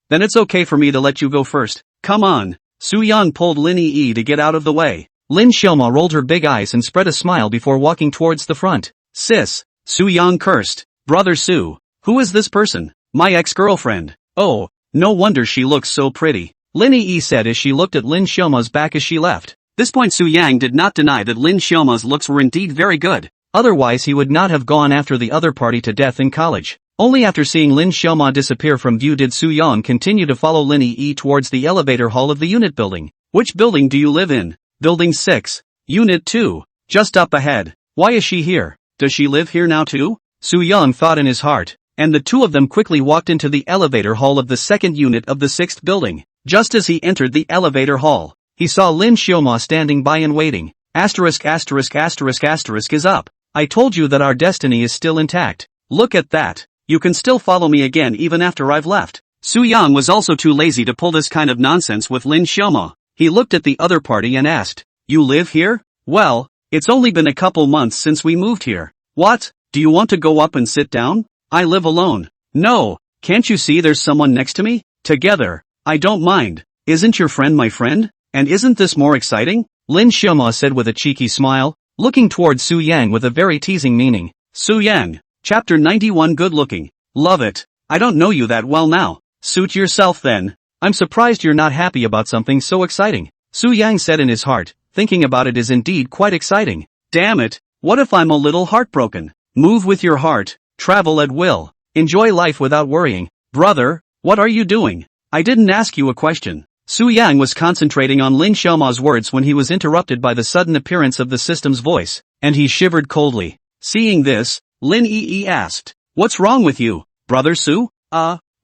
Speaker 1: then it's okay for me to let you go first. Come on. Su Yang pulled Lin Yi to get out of the way. Lin Xiaoma rolled her big eyes and spread a smile before walking towards the front. Sis, Su Yang cursed. Brother Su, who is this person? My ex-girlfriend. Oh, no wonder she looks so pretty. Lin Yi said as she looked at Lin Xiaoma's back as she left. This point Su Yang did not deny that Lin Xiaoma's looks were indeed very good. Otherwise he would not have gone after the other party to death in college. Only after seeing Lin Xiaoma disappear from view did Su Yang continue to follow Lin Yi towards the elevator hall of the unit building. Which building do you live in? Building 6. Unit 2. Just up ahead. Why is she here? Does she live here now too? Su Yang thought in his heart, and the two of them quickly walked into the elevator hall of the 2nd unit of the 6th building. Just as he entered the elevator hall, he saw Lin Xiaoma standing by and waiting. Asterisk asterisk asterisk asterisk is up. I told you that our destiny is still intact. Look at that. You can still follow me again even after I've left. Su Yang was also too lazy to pull this kind of nonsense with Lin Xiaoma. He looked at the other party and asked, you live here? Well, it's only been a couple months since we moved here. What? Do you want to go up and sit down? I live alone. No, can't you see there's someone next to me? Together. I don't mind. Isn't your friend my friend? And isn't this more exciting? Lin Xiaoma said with a cheeky smile, looking towards Su Yang with a very teasing meaning. Su Yang. Chapter 91 Good looking. Love it. I don't know you that well now. Suit yourself then. I'm surprised you're not happy about something so exciting. Su Yang said in his heart, thinking about it is indeed quite exciting. Damn it, what if I'm a little heartbroken? Move with your heart, travel at will, enjoy life without worrying. Brother, what are you doing? I didn't ask you a question. Su Yang was concentrating on Lin Xiaoma's words when he was interrupted by the sudden appearance of the system's voice, and he shivered coldly. Seeing this, Lin Yi asked, what's wrong with you, brother Su?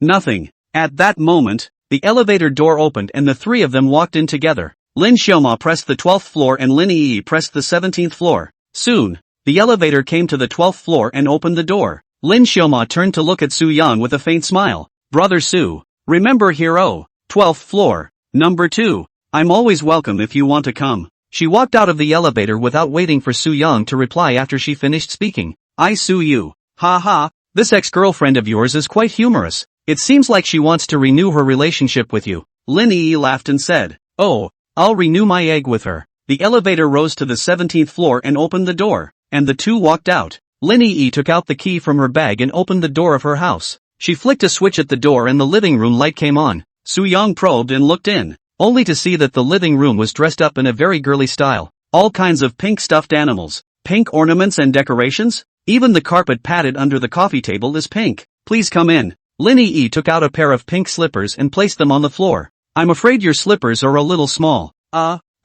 Speaker 1: Nothing. At that moment, the elevator door opened and the three of them walked in together. Lin Xiaoma pressed the 12th floor and Lin Yi pressed the 17th floor. Soon, the elevator came to the 12th floor and opened the door. Lin Xiaoma turned to look at Su Yang with a faint smile. Brother Su, remember hero, 12th floor, number 2. I'm always welcome if you want to come. She walked out of the elevator without waiting for Su Yang to reply after she finished speaking. I sue you. Ha ha, this ex-girlfriend of yours is quite humorous. It seems like she wants to renew her relationship with you. Lin Yi laughed and said, oh, I'll renew my egg with her. The elevator rose to the 17th floor and opened the door, and the two walked out. Lin Yi took out the key from her bag and opened the door of her house. She flicked a switch at the door and the living room light came on. Su Yang probed and looked in, only to see that the living room was dressed up in a very girly style. All kinds of pink stuffed animals, pink ornaments and decorations. Even the carpet padded under the coffee table is pink. Please come in. Lin Yi took out a pair of pink slippers and placed them on the floor. I'm afraid your slippers are a little small.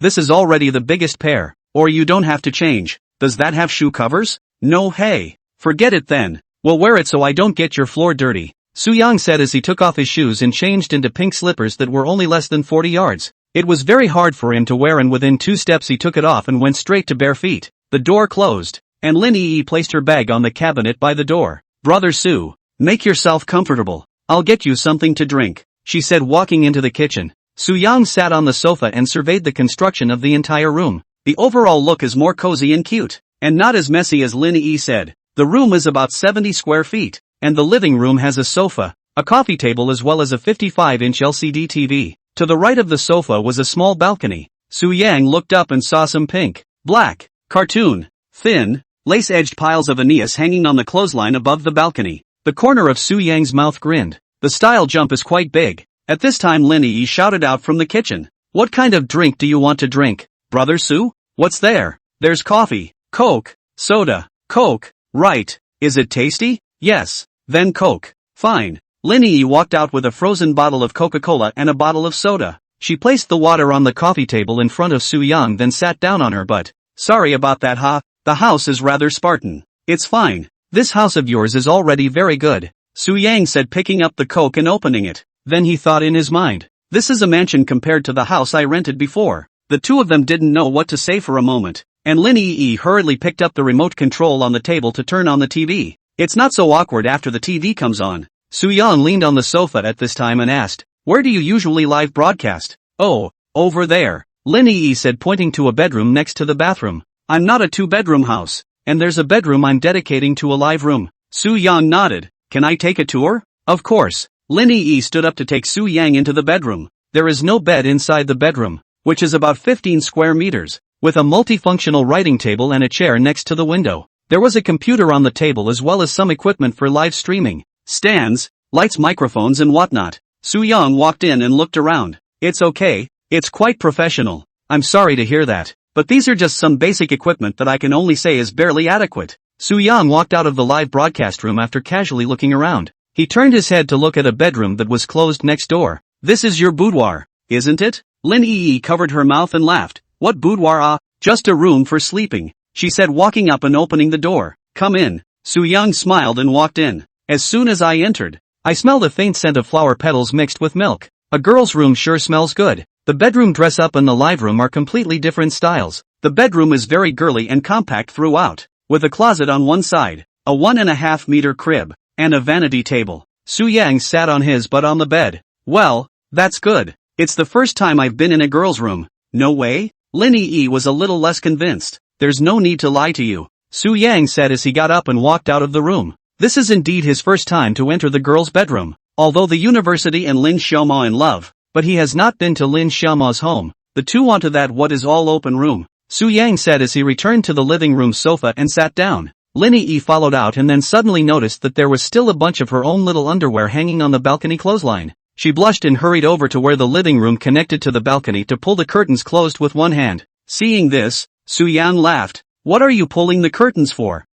Speaker 1: This is already the biggest pair. Or you don't have to change. Does that have shoe covers? No, hey. Forget it then. Well, wear it so I don't get your floor dirty. Su-yang said as he took off his shoes and changed into pink slippers that were only less than 40 yards. It was very hard for him to wear, and within 2 steps he took it off and went straight to bare feet. The door closed, and Lin Yi placed her bag on the cabinet by the door. Brother Su, make yourself comfortable. I'll get you something to drink, she said, walking into the kitchen. Su-yang sat on the sofa and surveyed the construction of the entire room. The overall look is more cozy and cute, and not as messy as Lin Yi said. The room is about 70 square feet, and the living room has a sofa, a coffee table as well as a 55-inch LCD TV. To the right of the sofa was a small balcony. Su-yang looked up and saw some pink, black, cartoon, thin, lace-edged piles of Aeneas hanging on the clothesline above the balcony. The corner of Su-yang's mouth grinned. The style jump is quite big. At this time Lin Yi shouted out from the kitchen. What kind of drink do you want to drink, Brother Su? What's there? There's coffee, Coke, soda, Coke, right. Is it tasty? Yes. Then Coke. Fine. Lin Yi walked out with a frozen bottle of Coca-Cola and a bottle of soda. She placed the water on the coffee table in front of Su-yang, then sat down on her butt. Sorry about that, The house is rather Spartan. It's fine. This house of yours is already very good, Su-yang said, picking up the Coke and opening it. Then he thought in his mind, this is a mansion compared to the house I rented before. The two of them didn't know what to say for a moment, and Lin Yi hurriedly picked up the remote control on the table to turn on the TV. It's not so awkward after the TV comes on. Su-yang leaned on the sofa at this time and asked, where do you usually live broadcast? Oh, over there, Lin Yi said, pointing to a bedroom next to the bathroom. I'm not a 2-bedroom house, and there's a bedroom I'm dedicating to a live room. Su-yang nodded. Can I take a tour? Of course. Lin Yi stood up to take Su-yang into the bedroom. There is no bed inside the bedroom, which is about 15 square meters, with a multifunctional writing table and a chair next to the window. There was a computer on the table as well as some equipment for live streaming, stands, lights, microphones and whatnot. Su-yang walked in and looked around. It's okay, it's quite professional. I'm sorry to hear that, but these are just some basic equipment that I can only say is barely adequate. Su-yang walked out of the live broadcast room after casually looking around. He turned his head to look at a bedroom that was closed next door. This is your boudoir, isn't it? Lin Yi covered her mouth and laughed. What boudoir? Just a room for sleeping, she said, walking up and opening the door. Come in. Su-yang smiled and walked in. As soon as I entered, I smelled a faint scent of flower petals mixed with milk. A girl's room sure smells good. The bedroom dress up and the live room are completely different styles. The bedroom is very girly and compact throughout, with a closet on one side, a 1.5 meter crib, and a vanity table. Su-yang sat on his butt on the bed. Well, that's good. It's the first time I've been in a girl's room. No way? Lin Yi was a little less convinced. There's no need to lie to you, Su-yang said as he got up and walked out of the room. This is indeed his first time to enter the girl's bedroom. Although the university and Lin Xiaoma in love, but he has not been to Lin Xiaoma's home. The two onto that what is all open room, Su-yang said as he returned to the living room sofa and sat down. Lin Yi followed out and then suddenly noticed that there was still a bunch of her own little underwear hanging on the balcony clothesline. She blushed and hurried over to where the living room connected to the balcony to pull the curtains closed with one hand. Seeing this, Su-yang laughed. What are you pulling the curtains for?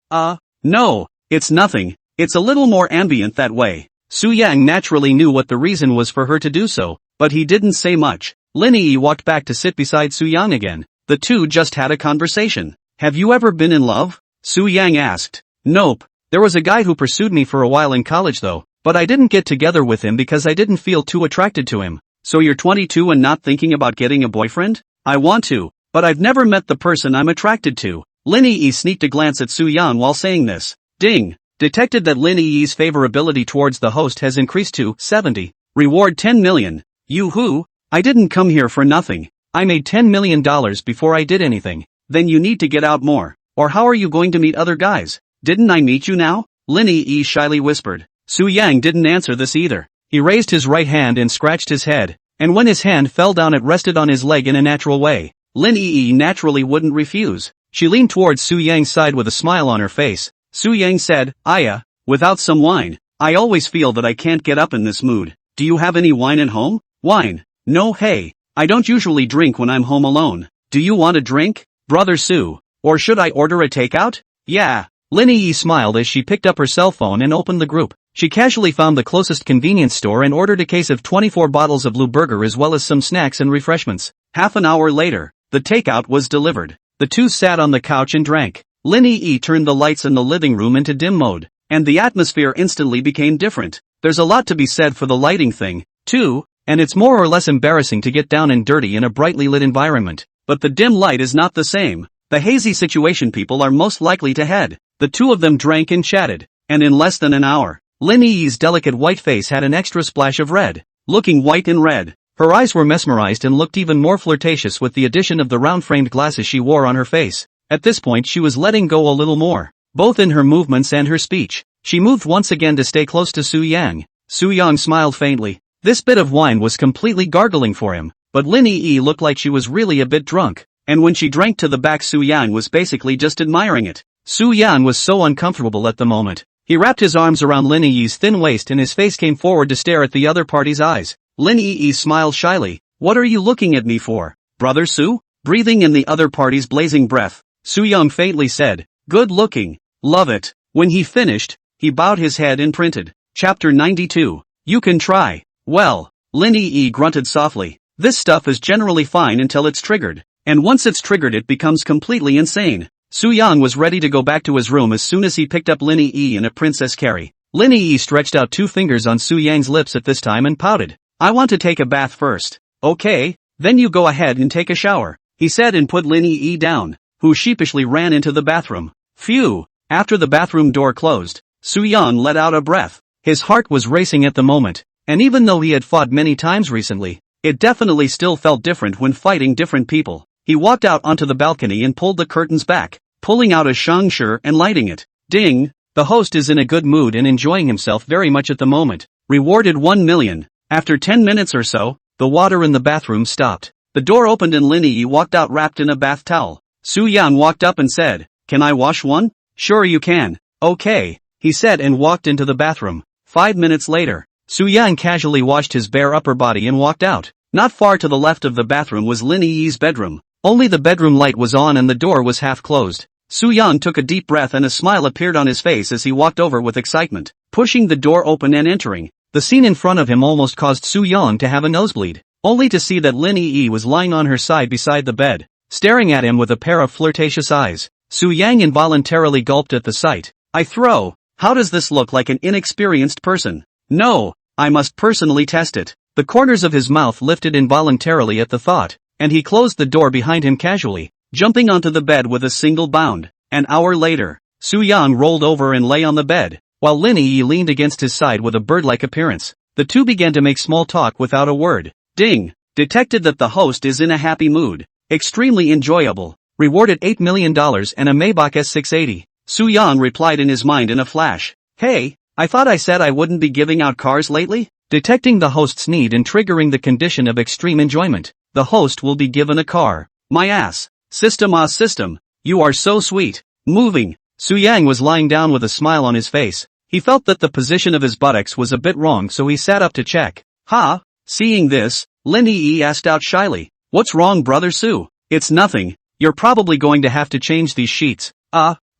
Speaker 1: No, it's nothing. It's a little more ambient that way. Su-yang naturally knew what the reason was for her to do so, but he didn't say much. Lin Yi walked back to sit beside Su-yang again. The two just had a conversation. Have you ever been in love? Su-yang asked. Nope. There was a guy who pursued me for a while in college though, but I didn't get together with him because I didn't feel too attracted to him. So you're 22 and not thinking about getting a boyfriend? I want to, but I've never met the person I'm attracted to. Lin Yi sneaked a glance at Su-yang while saying this. Ding. Detected that Lin Yi's favorability towards the host has increased to 70. Reward 10 million. Yoo-hoo, I didn't come here for nothing. I made $10 million before I did anything. Then you need to get out more. Or how are you going to meet other guys? Didn't I meet you now? Lin Yi shyly whispered. Su-yang didn't answer this either. He raised his right hand and scratched his head, and when his hand fell down it rested on his leg in a natural way. Lin Yi naturally wouldn't refuse. She leaned towards Su-yang's side with a smile on her face. Su-yang said, Aya, without some wine, I always feel that I can't get up in this mood. Do you have any wine at home? Wine? No, hey, I don't usually drink when I'm home alone. Do you want a drink, Brother Su? Or should I order a takeout? Yeah. Lin Yi smiled as she picked up her cell phone and opened the group She casually found the closest convenience store and ordered a case of 24 bottles of Blue Burger as well as some snacks and refreshments. Half an hour later, the takeout was delivered. The two sat on the couch and drank. Lin Yi turned the lights in the living room into dim mode, and the atmosphere instantly became different. There's a lot to be said for the lighting thing, too, and it's more or less embarrassing to get down and dirty in a brightly lit environment. But the dim light is not the same. The hazy situation people are most likely to head. The two of them drank and chatted, and in less than an hour, Lin Yi's delicate white face had an extra splash of red. Looking white and red, her eyes were mesmerized and looked even more flirtatious with the addition of the round-framed glasses she wore on her face. At this point she was letting go a little more, both in her movements and her speech. She moved once again to stay close to Su Yang. Su Yang smiled faintly. This bit of wine was completely gargling for him, but Lin Yi looked like she was really a bit drunk, and when she drank to the back Su Yang was basically just admiring it. Su Yang was so uncomfortable at the moment. He wrapped his arms around Lin Yi's thin waist and his face came forward to stare at the other party's eyes. Lin Yi smiled shyly. What are you looking at me for, brother Su? Breathing in the other party's blazing breath, Su Yang faintly said, good looking. Love it. When he finished, he bowed his head and printed. Chapter 92. You can try. Well, Lin Yi grunted softly. This stuff is generally fine until it's triggered, and once it's triggered it becomes completely insane. Su Yang was ready to go back to his room as soon as he picked up Lin Yi in a princess carry. Lin Yi stretched out two fingers on Su Yang's lips at this time and pouted. I want to take a bath first. Okay, then you go ahead and take a shower, he said and put Lin Yi down, who sheepishly ran into the bathroom. Phew! After the bathroom door closed, Su Yang let out a breath. His heart was racing at the moment, and even though he had fought many times recently, it definitely still felt different when fighting different people. He walked out onto the balcony and pulled the curtains back, pulling out a shangshi and lighting it. Ding! The host is in a good mood and enjoying himself very much at the moment. Rewarded 1 million. After 10 minutes or so, the water in the bathroom stopped. The door opened and Lin Yi walked out wrapped in a bath towel. Su Yang walked up and said, can I wash one? Sure you can. Okay, he said and walked into the bathroom. 5 minutes later, Su Yang casually washed his bare upper body and walked out. Not far to the left of the bathroom was Lin Yi's bedroom. Only the bedroom light was on and the door was half closed. Su Yang took a deep breath and a smile appeared on his face as he walked over with excitement, pushing the door open and entering. The scene in front of him almost caused Su Yang to have a nosebleed, only to see that Lin Yi was lying on her side beside the bed, staring at him with a pair of flirtatious eyes. Su Yang involuntarily gulped at the sight. How does this look like an inexperienced person? No, I must personally test it. The corners of his mouth lifted involuntarily at the thought, and he closed the door behind him casually, jumping onto the bed with a single bound. An hour later, Su Yang rolled over and lay on the bed, while Lin Yi leaned against his side with a bird-like appearance. The two began to make small talk without a word. Ding! Detected that the host is in a happy mood. Extremely enjoyable. Rewarded $8 million and a Maybach S680. Su Yang replied in his mind in a flash. Hey, I thought I said I wouldn't be giving out cars lately? Detecting the host's need and triggering the condition of extreme enjoyment, the host will be given a car. My ass. System, you are so sweet. Moving. Su Yang was lying down with a smile on his face. He felt that the position of his buttocks was a bit wrong so he sat up to check. Ha! Seeing this, Lin Yi asked out shyly. What's wrong brother Su? It's nothing. You're probably going to have to change these sheets.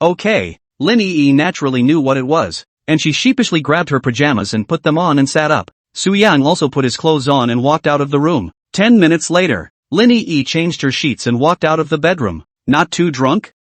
Speaker 1: Okay. Lin Yi naturally knew what it was, and she sheepishly grabbed her pajamas and put them on and sat up. Su Yang also put his clothes on and walked out of the room. 10 minutes later, Lin Yi changed her sheets and walked out of the bedroom. Not too drunk?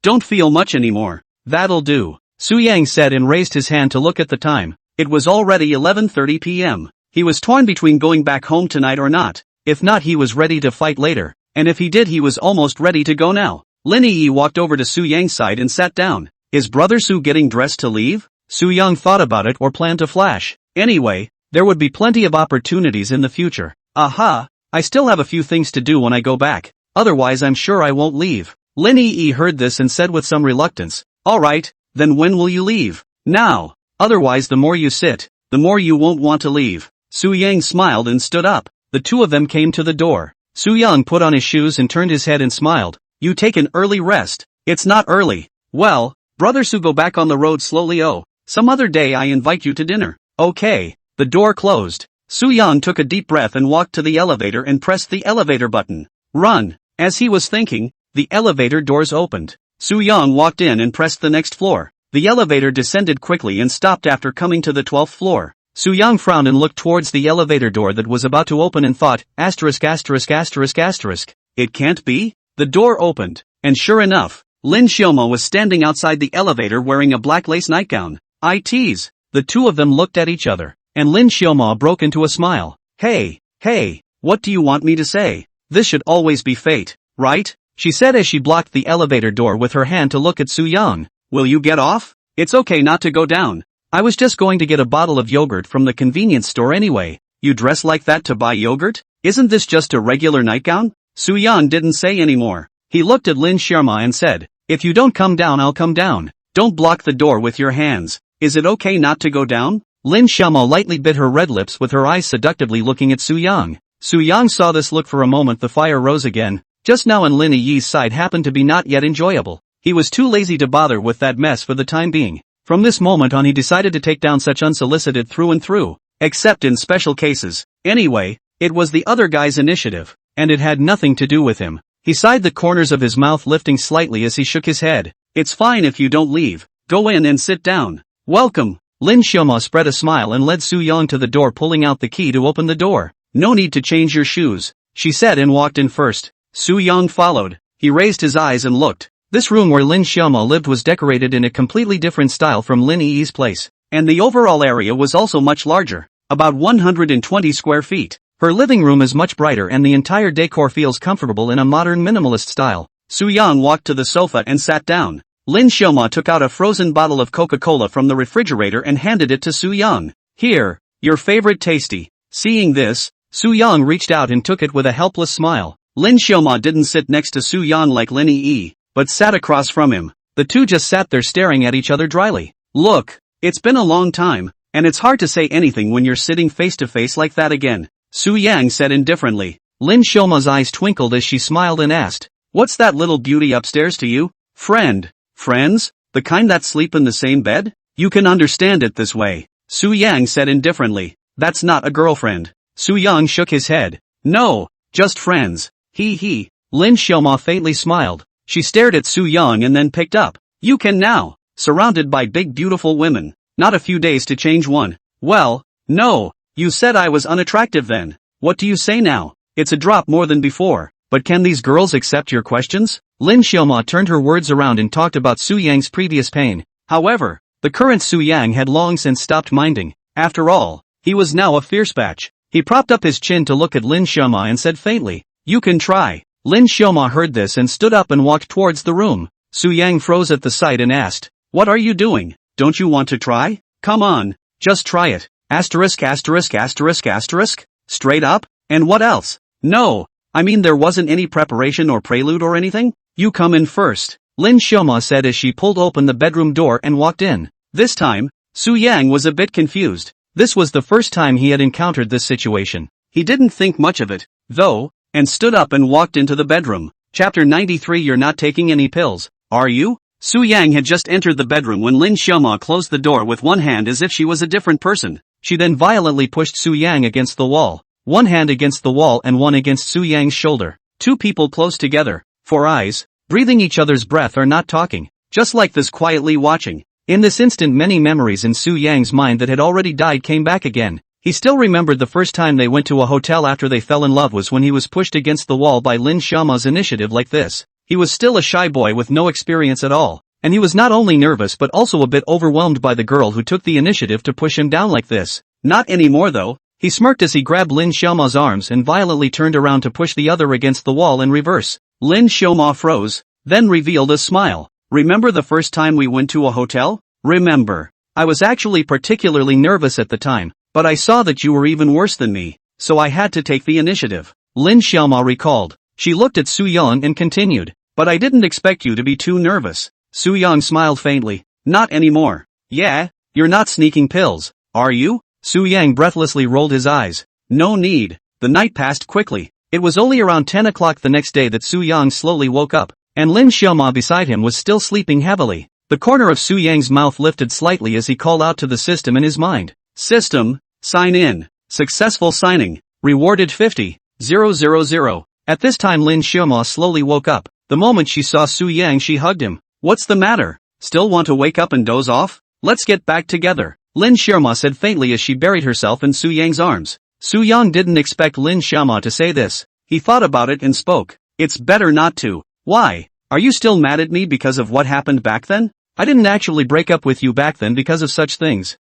Speaker 1: Don't feel much anymore. That'll do, Su Yang said and raised his hand to look at the time. It was already 11:30 p.m. He was torn between going back home tonight or not. If not, he was ready to fight later, and if he did, he was almost ready to go now. Lin Yi walked over to Su Yang's side and sat down. Is brother Su getting dressed to leave? Su Yang thought about it or planned to flash. Anyway, there would be plenty of opportunities in the future. Aha! I still have a few things to do when I go back. Otherwise I'm sure I won't leave. Lin Yi heard this and said with some reluctance. Alright, then when will you leave? Now. Otherwise the more you sit, the more you won't want to leave. Su Yang smiled and stood up. The two of them came to the door. Su Yang put on his shoes and turned his head and smiled. You take an early rest. It's not early. Well, brother Su, go back on the road slowly. Some other day I invite you to dinner. Okay. The door closed. Su Yang took a deep breath and walked to the elevator and pressed the elevator button. Run. As he was thinking, the elevator doors opened. Su Yang walked in and pressed the next floor. The elevator descended quickly and stopped after coming to the 12th floor. Su-young frowned and looked towards the elevator door that was about to open and thought, asterisk asterisk asterisk asterisk. It can't be? The door opened, and sure enough, Lin Xiaomo was standing outside the elevator wearing a black lace nightgown. I tease. The two of them looked at each other, and Lin Xiaomo broke into a smile. Hey, what do you want me to say? This should always be fate, right? She said as she blocked the elevator door with her hand to look at Su-young. Will you get off? It's okay not to go down. I was just going to get a bottle of yogurt from the convenience store anyway. You dress like that to buy yogurt? Isn't this just a regular nightgown? Su-young didn't say anymore. He looked at Lin Xiaomo and said, if you don't come down I'll come down. Don't block the door with your hands. Is it okay not to go down? Lin Xiaomo lightly bit her red lips with her eyes seductively looking at Su-young. Su-young saw this look for a moment. The fire rose again. Just now and Lin Yi's side happened to be not yet enjoyable. He was too lazy to bother with that mess for the time being. From this moment on he decided to take down such unsolicited through and through. Except in special cases. Anyway, it was the other guy's initiative. And it had nothing to do with him. He sighed, the corners of his mouth lifting slightly as he shook his head. It's fine if you don't leave. Go in and sit down. Welcome. Lin Xiaomo spread a smile and led Su-young to the door, pulling out the key to open the door. No need to change your shoes, she said and walked in first. Su-young followed. He raised his eyes and looked. This room where Lin Xiaomo lived was decorated in a completely different style from Lin Yi's place. And the overall area was also much larger. About 120 square feet. Her living room is much brighter and the entire decor feels comfortable in a modern minimalist style. Su-young walked to the sofa and sat down. Lin Xiaomo took out a frozen bottle of Coca-Cola from the refrigerator and handed it to Su-young. Here, your favorite tasty. Seeing this, Su-young reached out and took it with a helpless smile. Lin Xiaomo didn't sit next to Su-young like Lin Yi, but sat across from him. The two just sat there staring at each other dryly. Look, it's been a long time, and it's hard to say anything when you're sitting face to face like that again, Su-young said indifferently. Lin Xiaomo's eyes twinkled as she smiled and asked, what's that little beauty upstairs to you? Friend. Friends? The kind that sleep in the same bed? You can understand it this way, Su-young said indifferently. That's not a girlfriend. Su-young shook his head. No, just friends. He. Lin Xiaomo faintly smiled. She stared at Su-young and then picked up. You can now. Surrounded by big beautiful women. Not a few days to change one. Well, no. You said I was unattractive then. What do you say now? It's a drop more than before. But can these girls accept your questions? Lin Xiaomo turned her words around and talked about Su-young's previous pain. However, the current Su-young had long since stopped minding. After all, he was now a fierce batch. He propped up his chin to look at Lin Xiaomo and said faintly, you can try. Lin Xiaomo heard this and stood up and walked towards the room. Su-young froze at the sight and asked, what are you doing? Don't you want to try? Come on, just try it. Asterisk asterisk asterisk asterisk? Straight up? And what else? No, I mean there wasn't any preparation or prelude or anything? You come in first, Lin Xiaomo said as she pulled open the bedroom door and walked in. This time, Su-young was a bit confused. This was the first time he had encountered this situation. He didn't think much of it, though, and stood up and walked into the bedroom. Chapter 93. You're not taking any pills, are you? Su-young had just entered the bedroom when Lin Xiaomo closed the door with one hand as if she was a different person. She then violently pushed Su-young against the wall. One hand against the wall and one against Su-young's shoulder. Two people close together, 4 eyes, breathing each other's breath are not talking, just like this quietly watching. In this instant many memories in Su-young's mind that had already died came back again. He still remembered the first time they went to a hotel after they fell in love was when he was pushed against the wall by Lin Xiaomo's initiative like this. He was still a shy boy with no experience at all, and he was not only nervous but also a bit overwhelmed by the girl who took the initiative to push him down like this. Not anymore though. He smirked as he grabbed Lin Xiaomo's arms and violently turned around to push the other against the wall in reverse. Lin Xiaomo froze, then revealed a smile. Remember the first time we went to a hotel? Remember. I was actually particularly nervous at the time, but I saw that you were even worse than me, so I had to take the initiative. Lin Xiaomo recalled. She looked at Su-young and continued, but I didn't expect you to be too nervous. Su-young smiled faintly. Not anymore. Yeah, you're not sneaking pills, are you? Su-young breathlessly rolled his eyes. No need. The night passed quickly. It was only around 10 o'clock the next day that Su-young slowly woke up, and Lin Xiaomo beside him was still sleeping heavily. The corner of Su-young's mouth lifted slightly as he called out to the system in his mind. System, sign in. Successful signing. Rewarded 50,000. At this time Lin Xiaomo slowly woke up. The moment she saw Su-young she hugged him. What's the matter? Still want to wake up and doze off? Let's get back together, Lin Xiaoma said faintly as she buried herself in Su Yang's arms. Su Yang didn't expect Lin Xiaoma to say this. He thought about it and spoke. It's better not to. Why? Are you still mad at me because of what happened back then? I didn't actually break up with you back then because of such things.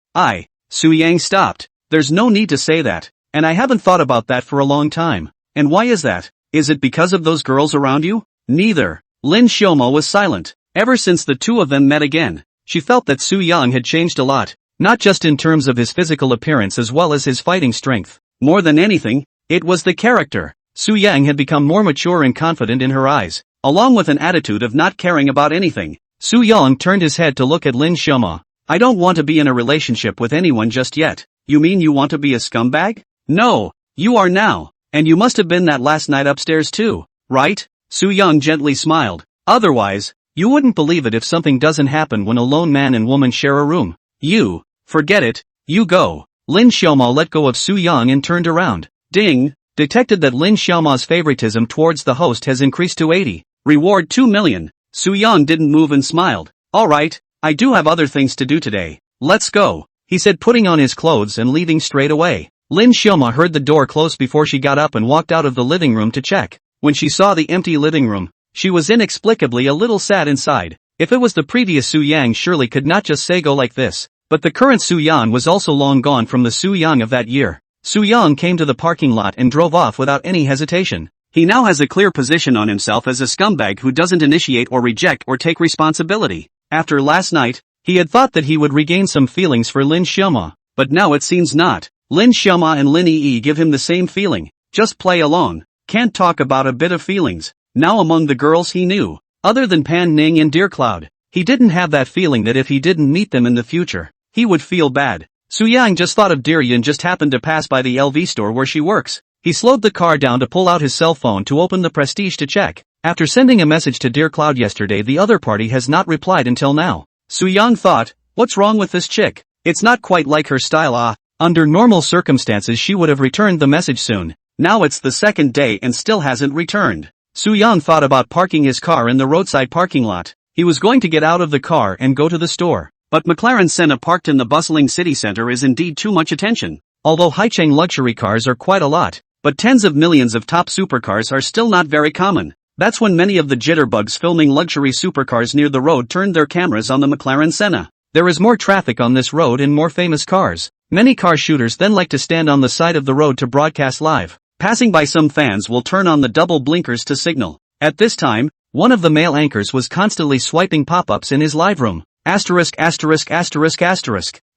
Speaker 1: Su Yang stopped. There's no need to say that. And I haven't thought about that for a long time. And why is that? Is it because of those girls around you? Neither. Lin Xiaoma was silent. Ever since the two of them met again, she felt that Su Yang had changed a lot. Not just in terms of his physical appearance as well as his fighting strength. More than anything, it was the character. Su Yang had become more mature and confident in her eyes, along with an attitude of not caring about anything. Su Yang turned his head to look at Lin Xiaoma. I don't want to be in a relationship with anyone just yet. You mean you want to be a scumbag? No, you are now. And you must have been that last night upstairs too, right? Su Yang gently smiled. Otherwise, you wouldn't believe it if something doesn't happen when a lone man and woman share a room. You, forget it, you go. Lin Xiaoma let go of Su Yang and turned around. Ding, detected that Lin Xiaoma's favoritism towards the host has increased to 80. Reward 2 million. Su Yang didn't move and smiled. Alright, I do have other things to do today. Let's go, he said putting on his clothes and leaving straight away. Lin Xiaoma heard the door close before she got up and walked out of the living room to check. When she saw the empty living room, she was inexplicably a little sad inside. If it was the previous Su Yang surely could not just say go like this. But the current Su Yang was also long gone from the Su Yang of that year. Su Yang came to the parking lot and drove off without any hesitation. He now has a clear position on himself as a scumbag who doesn't initiate or reject or take responsibility. After last night, he had thought that he would regain some feelings for Lin Xiaoma, but now it seems not. Lin Xiaoma and Lin Yi give him the same feeling. Just play along. Can't talk about a bit of feelings. Now among the girls he knew, other than Pan Ning and Dear Cloud, he didn't have that feeling that if he didn't meet them in the future, he would feel bad. Su Yang just thought of Dear Yin just happened to pass by the LV store where she works. He slowed the car down to pull out his cell phone to open the Prestige to check. After sending a message to Dear Cloud yesterday, the other party has not replied until now. Su Yang thought, what's wrong with this chick? It's not quite like her style. Under normal circumstances she would have returned the message soon. Now it's the second day and still hasn't returned. Su Yang thought about parking his car in the roadside parking lot. He was going to get out of the car and go to the store. But McLaren Senna parked in the bustling city center is indeed too much attention. Although high-chain luxury cars are quite a lot, but tens of millions of top supercars are still not very common. That's when many of the jitterbugs filming luxury supercars near the road turned their cameras on the McLaren Senna. There is more traffic on this road and more famous cars. Many car shooters then like to stand on the side of the road to broadcast live. Passing by, some fans will turn on the double blinkers to signal. At this time, one of the male anchors was constantly swiping pop-ups in his live room. *******.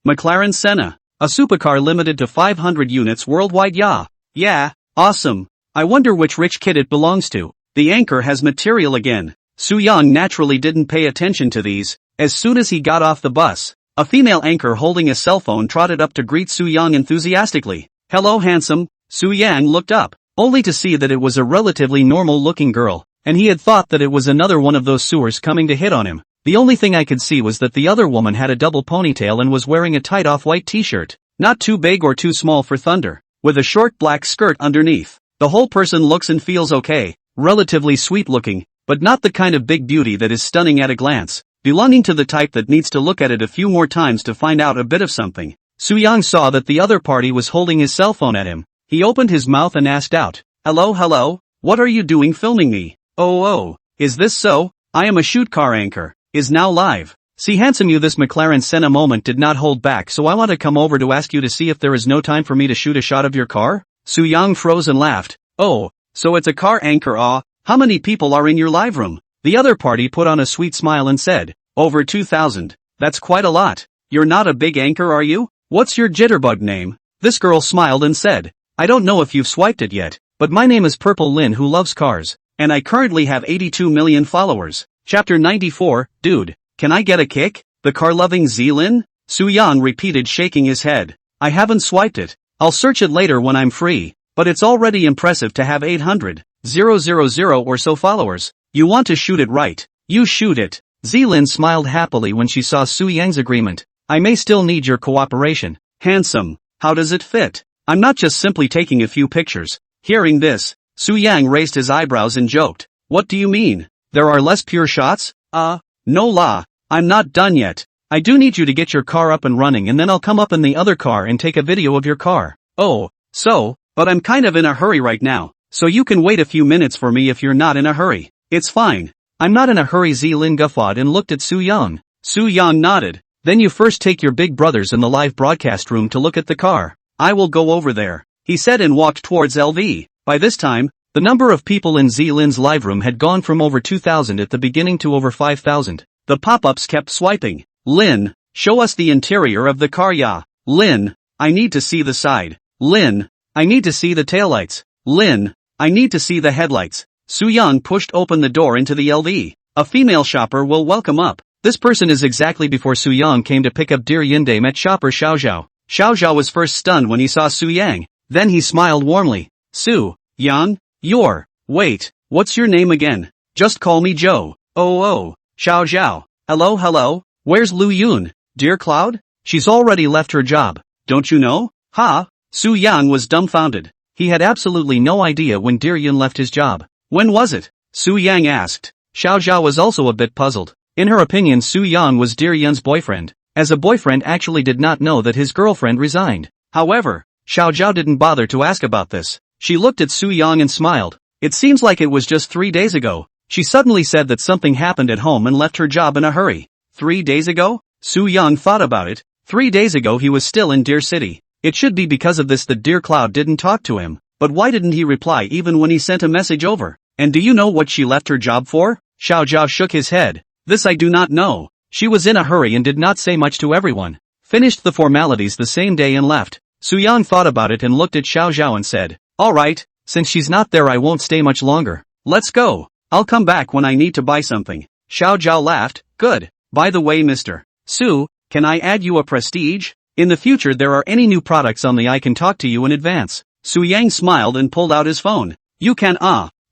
Speaker 1: McLaren Senna. A supercar limited to 500 units worldwide. Yeah, awesome. I wonder which rich kid it belongs to. The anchor has material again. Su Yang naturally didn't pay attention to these. As soon as he got off the bus, a female anchor holding a cell phone trotted up to greet Su Yang enthusiastically. Hello handsome. Su Yang looked up, only to see that it was a relatively normal-looking girl, and he had thought that it was another one of those sewers coming to hit on him. The only thing I could see was that the other woman had a double ponytail and was wearing a tight off-white t-shirt, not too big or too small for thunder, with a short black skirt underneath. The whole person looks and feels okay, relatively sweet-looking, but not the kind of big beauty that is stunning at a glance, belonging to the type that needs to look at it a few more times to find out a bit of something. Su Yang saw that the other party was holding his cell phone at him. He opened his mouth and asked out, Hello, what are you doing filming me? Oh, is this so? I am a shoot car anchor, is now live. See handsome you, this McLaren Senna moment did not hold back, so I want to come over to ask you to see if there is no time for me to shoot a shot of your car? Su Yang froze and laughed. Oh, so it's a car anchor. How many people are in your live room? The other party put on a sweet smile and said, over 2,000. That's quite a lot. You're not a big anchor, are you? What's your jitterbug name? This girl smiled and said, I don't know if you've swiped it yet, but my name is Purple Lin who loves cars, and I currently have 82 million followers. Chapter 94, Dude, can I get a kick? The car-loving Zilin? Su Yang repeated, shaking his head. I haven't swiped it. I'll search it later when I'm free, but it's already impressive to have 800,000 or so followers. You want to shoot it, right? You shoot it. Zilin smiled happily when she saw Su Yang's agreement. I may still need your cooperation. Handsome, how does it fit? I'm not just simply taking a few pictures. Hearing this, Su Yang raised his eyebrows and joked. What do you mean? There are less pure shots? No la. I'm not done yet. I do need you to get your car up and running and then I'll come up in the other car and take a video of your car. Oh, so, but I'm kind of in a hurry right now, so you can wait a few minutes for me if you're not in a hurry. It's fine. I'm not in a hurry. Zilin guffawed and looked at Su-young. Su-young nodded. Then you first take your big brothers in the live broadcast room to look at the car. I will go over there, he said and walked towards LV. By this time, the number of people in Zilin's live room had gone from over 2,000 at the beginning to over 5,000. The pop-ups kept swiping. Lin, show us the interior of the car. Yeah. Lin, I need to see the side. Lin, I need to see the taillights. Lin, I need to see the headlights. Su-young pushed open the door into the LV. A female shopper will welcome up. This person is exactly before Su-young came to pick up dear Yinde met shopper Xiaozhao. Xiaozhao was first stunned when he saw Su-yang. Then he smiled warmly. Su-young, wait, what's your name again? Just call me Joe. Oh, Xiaozhao. Hello, where's Lu Yun? Dear Cloud? She's already left her job. Don't you know? Ha? Su-young was dumbfounded. He had absolutely no idea when dear Yun left his job. When was it? Su-yang asked. Xiaozhao was also a bit puzzled. In her opinion, Su-young was dear Yun's boyfriend, as a boyfriend actually did not know that his girlfriend resigned. However, Xiaozhao didn't bother to ask about this. She looked at Su-young and smiled. It seems like it was just 3 days ago. She suddenly said that something happened at home and left her job in a hurry. 3 days ago? Su-young thought about it. 3 days ago he was still in Dear City. It should be because of this that Dear Cloud didn't talk to him. But why didn't he reply even when he sent a message over? And do you know what she left her job for? Xiaozhao shook his head. This I do not know. She was in a hurry and did not say much to everyone. Finished the formalities the same day and left. Su-young thought about it and looked at Xiaozhao and said, alright, since she's not there I won't stay much longer. Let's go. I'll come back when I need to buy something. Xiaozhao laughed. Good. By the way, Mr. Su, can I add you a prestige? In the future there are any new products on the I can talk to you in advance. Su-yang smiled and pulled out his phone. You can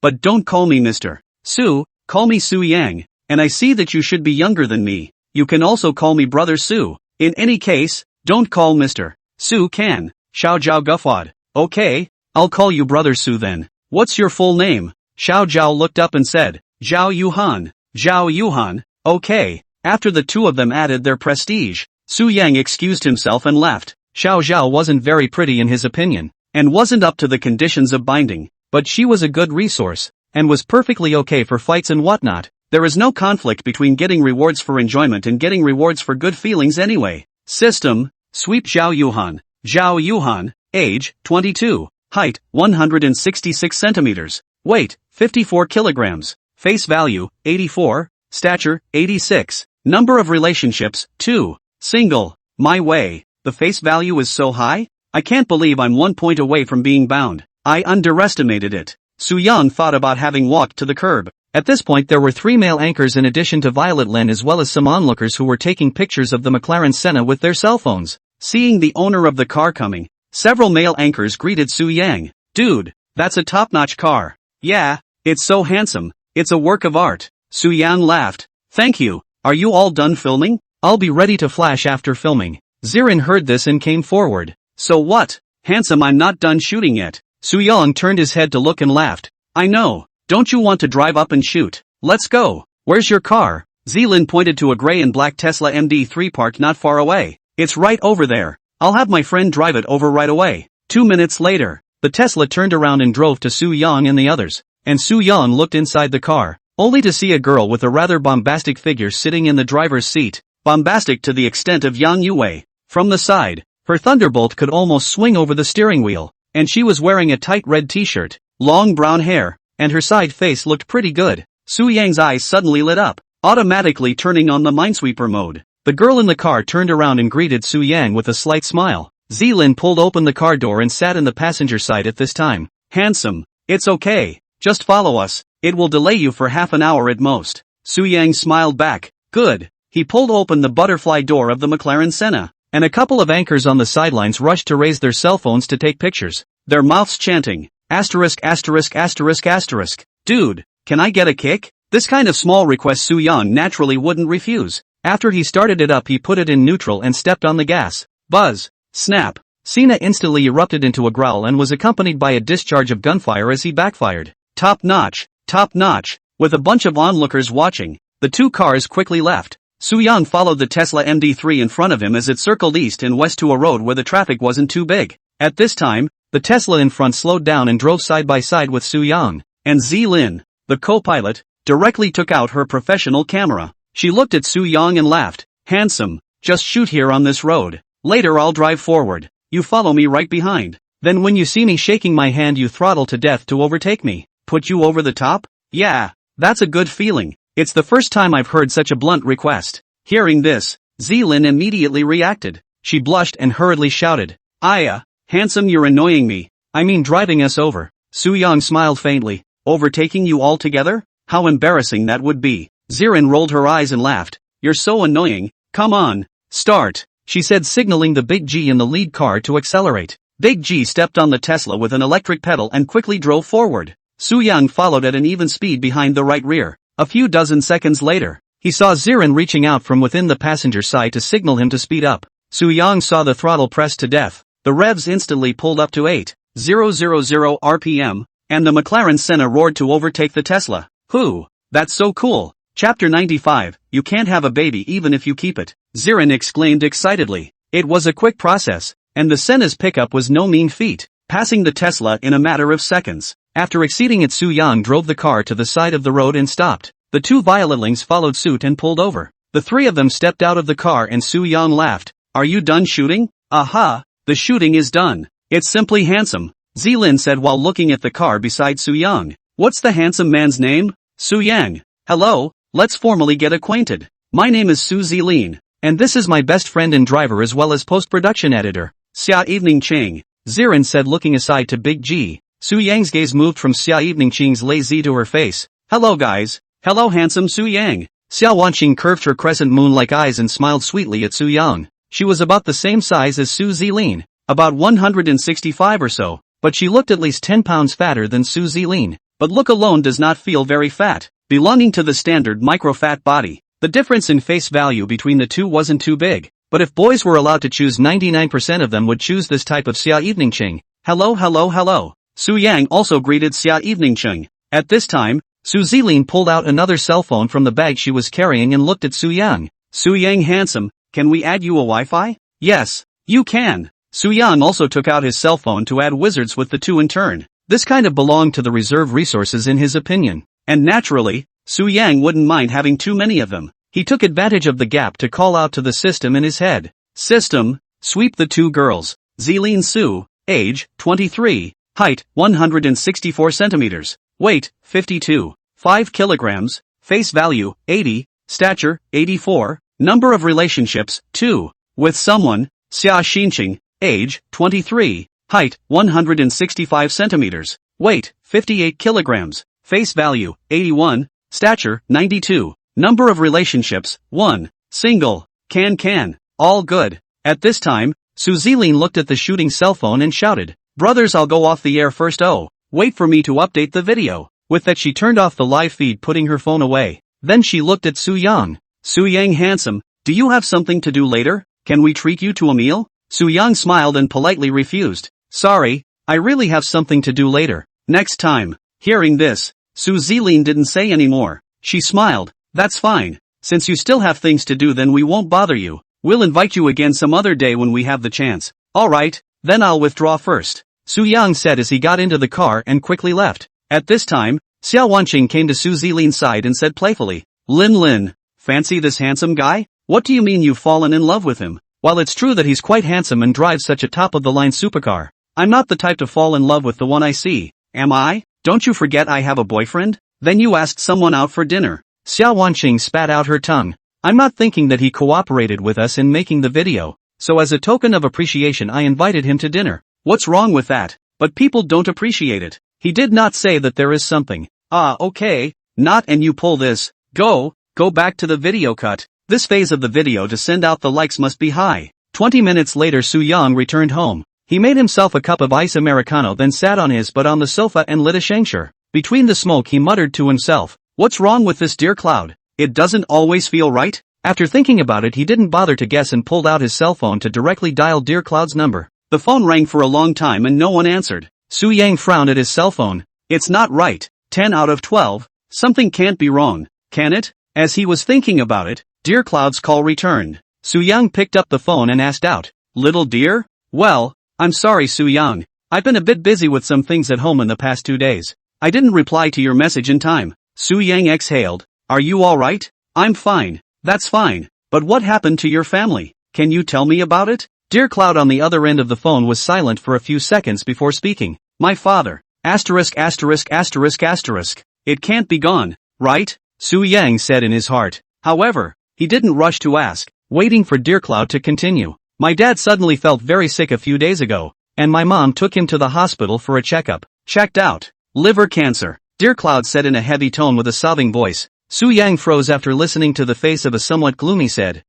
Speaker 1: but don't call me Mr. Su, call me Su-yang. And I see that you should be younger than me. You can also call me Brother Su. In any case, don't call Mr. Su can. Xiaozhao guffawed. Okay, I'll call you Brother Su then. What's your full name? Xiaozhao looked up and said, Zhao Yuhan. Zhao Yuhan, okay. After the two of them added their prestige, Su-yang excused himself and left. Xiaozhao wasn't very pretty in his opinion, and wasn't up to the conditions of binding, but she was a good resource, and was perfectly okay for fights and whatnot. There is no conflict between getting rewards for enjoyment and getting rewards for good feelings anyway. System, sweep Zhao Yuhan. Zhao Yuhan, age, 22, height, 166 centimeters, weight, 54 kilograms, face value, 84, stature, 86, number of relationships, 2, single, my way, the face value is so high? I can't believe I'm 1 point away from being bound. I underestimated it. Su-young thought about having walked to the curb. At this point there were 3 male anchors in addition to Violet Lin as well as some onlookers who were taking pictures of the McLaren Senna with their cell phones. Seeing the owner of the car coming, several male anchors greeted Su-yang. Dude, that's a top-notch car. Yeah, it's so handsome, it's a work of art. Su-yang laughed. Thank you. Are you all done filming? I'll be ready to flash after filming. Zirin heard this and came forward. So what? Handsome, I'm not done shooting yet. Su-young turned his head to look and laughed. I know. Don't you want to drive up and shoot? Let's go. Where's your car? Zilin pointed to a gray and black Tesla MD3 parked not far away. It's right over there. I'll have my friend drive it over right away. 2 minutes later, the Tesla turned around and drove to Su-young and the others. And Su-young looked inside the car, only to see a girl with a rather bombastic figure sitting in the driver's seat. Bombastic to the extent of Yang Yue. From the side, her Thunderbolt could almost swing over the steering wheel, and she was wearing a tight red t-shirt, long brown hair, and her side face looked pretty good. Su-yang's eyes suddenly lit up, automatically turning on the Minesweeper mode. The girl in the car turned around and greeted Su-yang with a slight smile. Zilin pulled open the car door and sat in the passenger side at this time. Handsome. It's okay. Just follow us. It will delay you for half an hour at most. Su-yang smiled back. Good. He pulled open the butterfly door of the McLaren Senna, and a couple of anchors on the sidelines rushed to raise their cell phones to take pictures, their mouths chanting, asterisk asterisk asterisk asterisk. Dude, can I get a kick? This kind of small request Su-young naturally wouldn't refuse. After he started it up he put it in neutral and stepped on the gas. Buzz. Snap. Sina instantly erupted into a growl and was accompanied by a discharge of gunfire as he backfired. Top notch. Top notch. With a bunch of onlookers watching, the two cars quickly left. Su Yang followed the Tesla MD3 in front of him as it circled east and west to a road where the traffic wasn't too big. At this time, the Tesla in front slowed down and drove side by side with Su Yang, and Zilin, the co-pilot, directly took out her professional camera. She looked at Su Yang and laughed. Handsome, just shoot here on this road. Later I'll drive forward. You follow me right behind. Then when you see me shaking my hand you throttle to death to overtake me. Put you over the top? Yeah, that's a good feeling. It's the first time I've heard such a blunt request. Hearing this, Zilin immediately reacted. She blushed and hurriedly shouted, Aya, handsome, you're annoying me. I mean driving us over. Su Yang smiled faintly. Overtaking you all together? How embarrassing that would be. Zirin rolled her eyes and laughed. You're so annoying. Come on, start, she said, signaling the Big G in the lead car to accelerate. Big G stepped on the Tesla with an electric pedal and quickly drove forward. Su Yang followed at an even speed behind the right rear. A few dozen seconds later, he saw Zirin reaching out from within the passenger side to signal him to speed up. Su Yang saw the throttle pressed to death. The revs instantly pulled up to 8,000 RPM, and the McLaren Senna roared to overtake the Tesla. Whew, that's so cool. Chapter 95, You can't have a baby even if you keep it, Zirin exclaimed excitedly. It was a quick process, and the Senna's pickup was no mean feat, passing the Tesla in a matter of seconds. After exceeding it, Su Yang drove the car to the side of the road and stopped. The two violetlings followed suit and pulled over. The three of them stepped out of the car and Su Yang laughed. Are you done shooting? Aha, the shooting is done. It's simply handsome, Zilin said while looking at the car beside Su Yang. What's the handsome man's name? Su Yang. Hello, let's formally get acquainted. My name is Su Zilin, and this is my best friend and driver as well as post-production editor, Xia Evening Ching, Zirin said looking aside to Big G. Su Yang's gaze moved from Xia Evening Ching's lazy to her face. Hello guys. Hello handsome Su Yang. Xia Wanqing curved her crescent moon-like eyes and smiled sweetly at Su Yang. She was about the same size as Su Zilin, about 165 or so, but she looked at least 10 pounds fatter than Su Zilin. But look alone does not feel very fat, belonging to the standard micro-fat body. The difference in face value between the two wasn't too big, but if boys were allowed to choose, 99% of them would choose this type of Xia Evening Ching. Hello hello hello. Su Yang also greeted Xia Evening Ching. At this time, Su Zilin pulled out another cell phone from the bag she was carrying and looked at Su Yang. Su Yang handsome, can we add you a Wi-Fi? Yes, you can. Su Yang also took out his cell phone to add wizards with the two in turn. This kind of belonged to the reserve resources in his opinion. And naturally, Su Yang wouldn't mind having too many of them. He took advantage of the gap to call out to the system in his head. System, sweep the two girls. Zilin Su, age, 23, height, 164 centimeters, weight, 52, 5 kilograms, face value, 80, stature, 84, number of relationships, 2, with someone, Xia Xinqing, age, 23, height, 165 centimeters, weight, 58 kilograms, face value, 81, stature, 92, number of relationships, 1, single, can, all good. At this time, Su Zilin looked at the shooting cell phone and shouted, brothers, I'll go off the air first. Oh, wait for me to update the video. With that she turned off the live feed, putting her phone away. Then she looked at Su Yang. Su Yang handsome, do you have something to do later? Can we treat you to a meal? Su Yang smiled and politely refused. Sorry, I really have something to do later. Next time. Hearing this, Su Zilin didn't say any more. She smiled. That's fine. Since you still have things to do, then we won't bother you. We'll invite you again some other day when we have the chance. Alright, then I'll withdraw first, Su Yang said as he got into the car and quickly left. At this time, Xia Wanqing came to Su Zilin's side and said playfully, Lin, fancy this handsome guy? What do you mean you've fallen in love with him? While it's true that he's quite handsome and drives such a top-of-the-line supercar, I'm not the type to fall in love with the one I see, am I? Don't you forget I have a boyfriend? Then you asked someone out for dinner. Xia Wanqing spat out her tongue. I'm not thinking that he cooperated with us in making the video, so as a token of appreciation I invited him to dinner. What's wrong with that? But people don't appreciate it. He did not say that there is something. Ah, okay, not and you pull this. Go back to the video cut. This phase of the video to send out the likes must be high. 20 minutes later Su Yang returned home. He made himself a cup of ice Americano, then sat on his butt on the sofa and lit a shengshur. Between the smoke he muttered to himself, what's wrong with this dear Cloud? It doesn't always feel right? After thinking about it he didn't bother to guess and pulled out his cell phone to directly dial dear Cloud's number. The phone rang for a long time and no one answered. Su Yang frowned at his cell phone. It's not right. 10 out of 12. Something can't be wrong, can it? As he was thinking about it, Dear Cloud's call returned. Su-young picked up the phone and asked out, "Little dear? Well, I'm sorry Su-young. I've been a bit busy with some things at home in the past 2 days. I didn't reply to your message in time." Su-young exhaled. "Are you alright?" "I'm fine." "That's fine. But what happened to your family? Can you tell me about it?" Dear Cloud on the other end of the phone was silent for a few seconds before speaking. "My father. Asterisk asterisk asterisk asterisk. It can't be gone, right?" Su-young said in his heart. However, he didn't rush to ask, waiting for Dear Cloud to continue. "My dad suddenly felt very sick a few days ago, and my mom took him to the hospital for a checkup. Checked out. Liver cancer," Dear Cloud said in a heavy tone with a sobbing voice. Su-young froze after listening to the face of a somewhat gloomy said.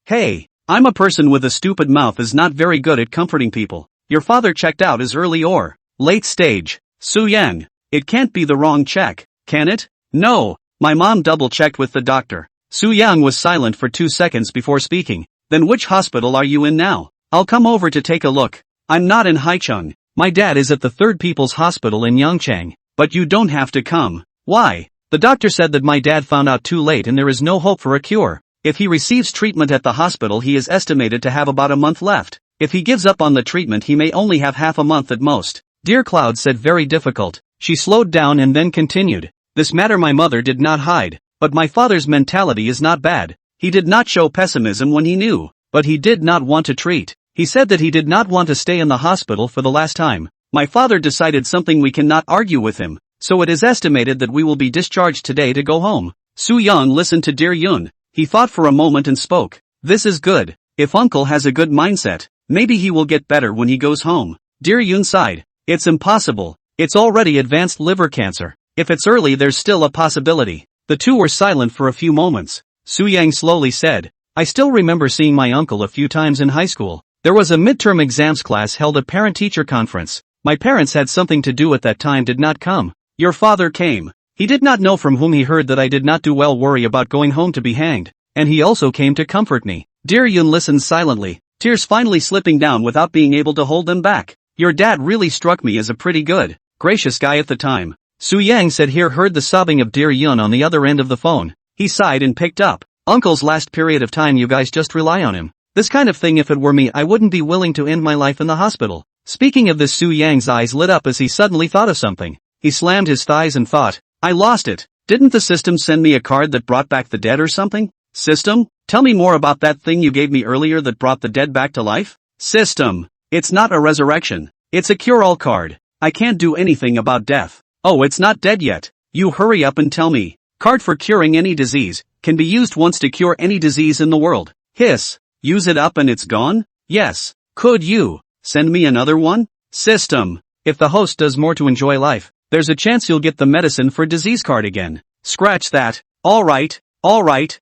Speaker 1: Hey, I'm a person with a stupid mouth is not very good at comforting people. Your father checked out as early or late stage. Su-young, it can't be the wrong check, can it? No, my mom double-checked with the doctor." Su-young was silent for 2 seconds before speaking. "Then which hospital are you in now? I'll come over to take a look." "I'm not in Haicheng. My dad is at the Third People's Hospital in Yangchang. But you don't have to come." "Why?" "The doctor said that my dad found out too late and there is no hope for a cure. If he receives treatment at the hospital he is estimated to have about a month left. If he gives up on the treatment he may only have half a month at most." Dear Cloud said very difficult. She slowed down and then continued. "This matter my mother did not hide. But my father's mentality is not bad. He did not show pessimism when he knew. But he did not want to treat. He said that he did not want to stay in the hospital for the last time. My father decided something we cannot argue with him. So it is estimated that we will be discharged today to go home." Su-young listened to Dear Yun. He thought for a moment and spoke. "This is good. If uncle has a good mindset, maybe he will get better when he goes home." Dear Yun sighed. "It's impossible. It's already advanced liver cancer. If it's early there's still a possibility." The two were silent for a few moments. Su-young slowly said, "I still remember seeing my uncle a few times in high school. There was a midterm exams class held a parent-teacher conference. My parents had something to do at that time did not come. Your father came. He did not know from whom he heard that I did not do well worry about going home to be hanged. And he also came to comfort me." Dear Yun listened silently, tears finally slipping down without being able to hold them back. "Your dad really struck me as a pretty good, gracious guy at the time." Su-young said he heard the sobbing of Dear Yun on the other end of the phone. He sighed and picked up. "Uncle's last period of time you guys just rely on him. This kind of thing if it were me I wouldn't be willing to end my life in the hospital." Speaking of this Su-young's eyes lit up as he suddenly thought of something. He slammed his thighs and thought, "I lost it. Didn't the system send me a card that brought back the dead or something?" "System? Tell me more about that thing you gave me earlier that brought the dead back to life." "System. It's not a resurrection. It's a cure-all card. I can't do anything about death." "Oh, it's not dead yet. You hurry up and tell me." "Card for curing any disease. Can be used once to cure any disease in the world." "Hiss. Use it up and it's gone?" "Yes." "Could you send me another one?" "System. If the host does more to enjoy life, there's a chance you'll get the medicine for disease card again." "Scratch that. Alright.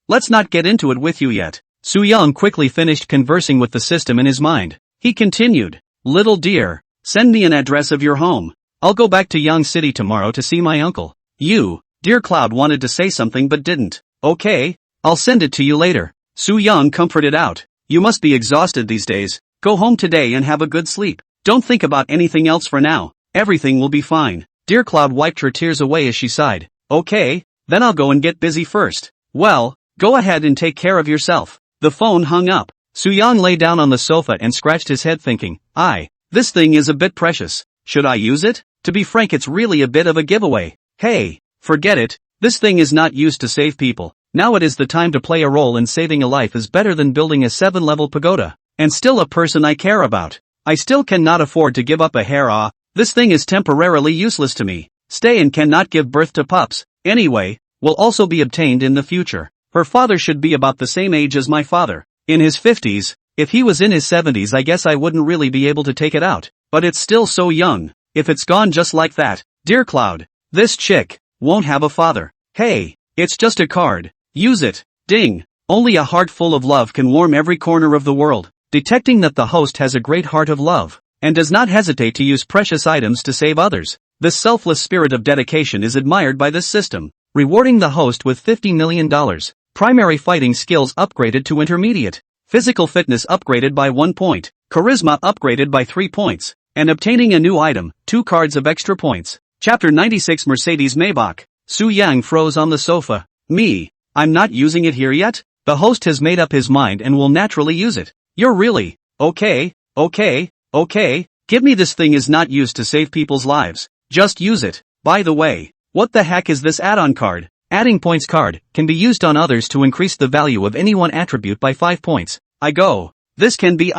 Speaker 1: Let's not get into it with you yet." Su-young quickly finished conversing with the system in his mind. He continued. "Little dear, send me an address of your home. I'll go back to Yang City tomorrow to see my uncle." Dear Cloud wanted to say something but didn't. "Okay, I'll send it to you later." Su-young comforted out. "You must be exhausted these days. Go home today and have a good sleep. Don't think about anything else for now. Everything will be fine." Dear Cloud wiped her tears away as she sighed. "Okay, then I'll go and get busy first." "Well, go ahead and take care of yourself." The phone hung up. Su-young lay down on the sofa and scratched his head thinking, this thing is a bit precious. Should I use it? To be frank it's really a bit of a giveaway. Hey, forget it. This thing is not used to save people. Now it is the time to play a role in saving a life is better than building a 7-level pagoda. And still a person I care about. I still cannot afford to give up a hair. This thing is temporarily useless to me. Stay and cannot give birth to pups. Anyway, will also be obtained in the future. Her father should be about the same age as my father. In his 50s. If he was in his 70s I guess I wouldn't really be able to take it out. But it's still so young. If it's gone just like that. Dear Cloud. This chick won't have a father. Hey, it's just a card. Use it. Ding. Only a heart full of love can warm every corner of the world. Detecting that the host has a great heart of love. And does not hesitate to use precious items to save others. This selfless spirit of dedication is admired by this system. Rewarding the host with $50 million. Primary fighting skills upgraded to intermediate. Physical fitness upgraded by 1 point. Charisma upgraded by 3 points. And obtaining a new item, 2 cards of extra points. Chapter 96 Mercedes Maybach. Su-young froze on the sofa. I'm not using it here yet? The host has made up his mind and will naturally use it. You're really, okay. Give me this thing is not used to save people's lives. Just use it. By the way, what the heck is this add-on card? Adding points card can be used on others to increase the value of any one attribute by 5 points. I go. This can be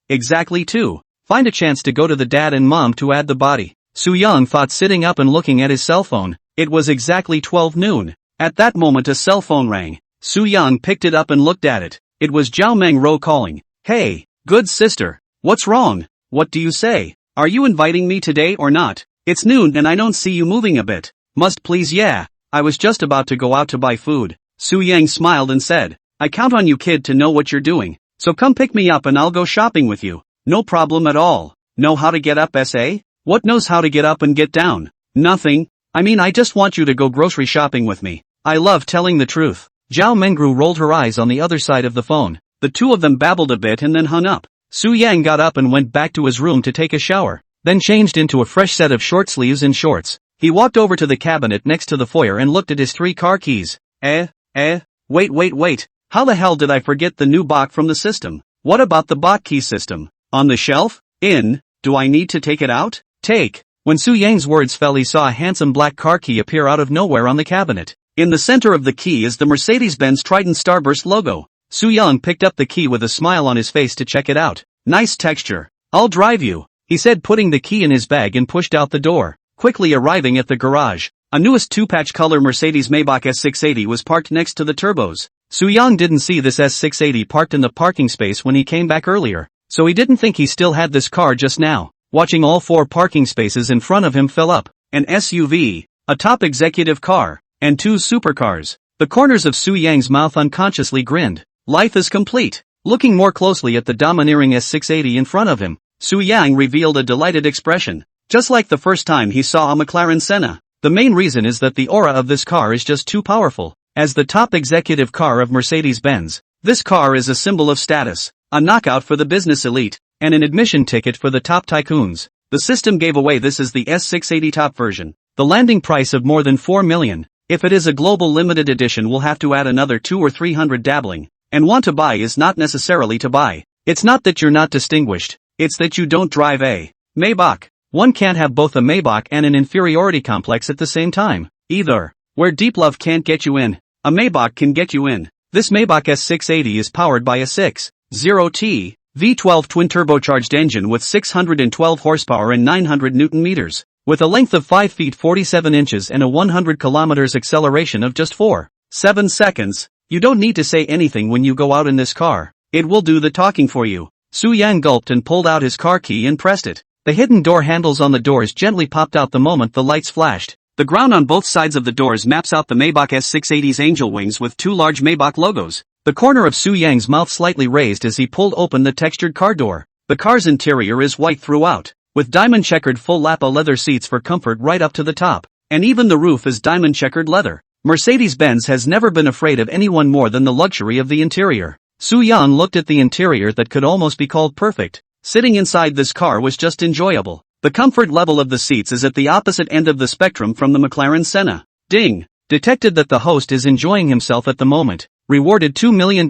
Speaker 1: exactly 2. Find a chance to go to the dad and mom to add the body. Su-young thought sitting up and looking at his cell phone. It was exactly 12 noon. At that moment a cell phone rang. Su-young picked it up and looked at it. It was Zhao Mengro calling. Hey, good sister. What's wrong? What do you say? Are you inviting me today or not? It's noon and I don't see you moving a bit. Must please yeah. I was just about to go out to buy food. Su-yang smiled and said, I count on you kid to know what you're doing. So come pick me up and I'll go shopping with you. No problem at all. Know how to get up SA? What knows how to get up and get down? Nothing. I mean I just want you to go grocery shopping with me. I love telling the truth. Zhao Mengru rolled her eyes on the other side of the phone. The two of them babbled a bit and then hung up. Su-yang got up and went back to his room to take a shower, then changed into a fresh set of short sleeves and shorts. He walked over to the cabinet next to the foyer and looked at his 3 car keys. Wait. How the hell did I forget the new bot from the system? What about the bot key system? On the shelf? Do I need to take it out? Take. When Su-yang's words fell he saw a handsome black car key appear out of nowhere on the cabinet. In the center of the key is the Mercedes-Benz Triton Starburst logo. Su-young picked up the key with a smile on his face to check it out. Nice texture. I'll drive you, he said putting the key in his bag and pushed out the door. Quickly arriving at the garage, a newest 2-patch color Mercedes Maybach S680 was parked next to the turbos. Su-young didn't see this S680 parked in the parking space when he came back earlier, so he didn't think he still had this car just now. Watching all 4 parking spaces in front of him fill up, an SUV, a top executive car, and 2 supercars. The corners of Su-yang's mouth unconsciously grinned. Life is complete. Looking more closely at the domineering S680 in front of him, Su-yang revealed a delighted expression. Just like the first time he saw a McLaren Senna. The main reason is that the aura of this car is just too powerful. As the top executive car of Mercedes-Benz, this car is a symbol of status, a knockout for the business elite, and an admission ticket for the top tycoons. The system gave away this as the S680 top version. The landing price of more than 4 million. If it is a global limited edition we'll have to add another 200 or 300 dabbling. And want to buy is not necessarily to buy. It's not that you're not distinguished. It's that you don't drive a Maybach. One can't have both a Maybach and an inferiority complex at the same time. Either. Where deep love can't get you in, a Maybach can get you in. This Maybach S680 is powered by a 6.0T V12 twin-turbocharged engine with 612 horsepower and 900 Nm, with a length of 5 feet 47 inches and a 100 km acceleration of just 4.7 seconds. You don't need to say anything when you go out in this car. It will do the talking for you. Su-yang gulped and pulled out his car key and pressed it. The hidden door handles on the doors gently popped out the moment the lights flashed. The ground on both sides of the doors maps out the Maybach S680's angel wings with 2 large Maybach logos. The corner of Su-yang's mouth slightly raised as he pulled open the textured car door. The car's interior is white throughout, with diamond checkered full lapa leather seats for comfort right up to the top. And even the roof is diamond checkered leather. Mercedes-Benz has never been afraid of anyone more than the luxury of the interior. Su-yang looked at the interior that could almost be called perfect. Sitting inside this car was just enjoyable. The comfort level of the seats is at the opposite end of the spectrum from the McLaren Senna. Ding! Detected that the host is enjoying himself at the moment. Rewarded $2 million.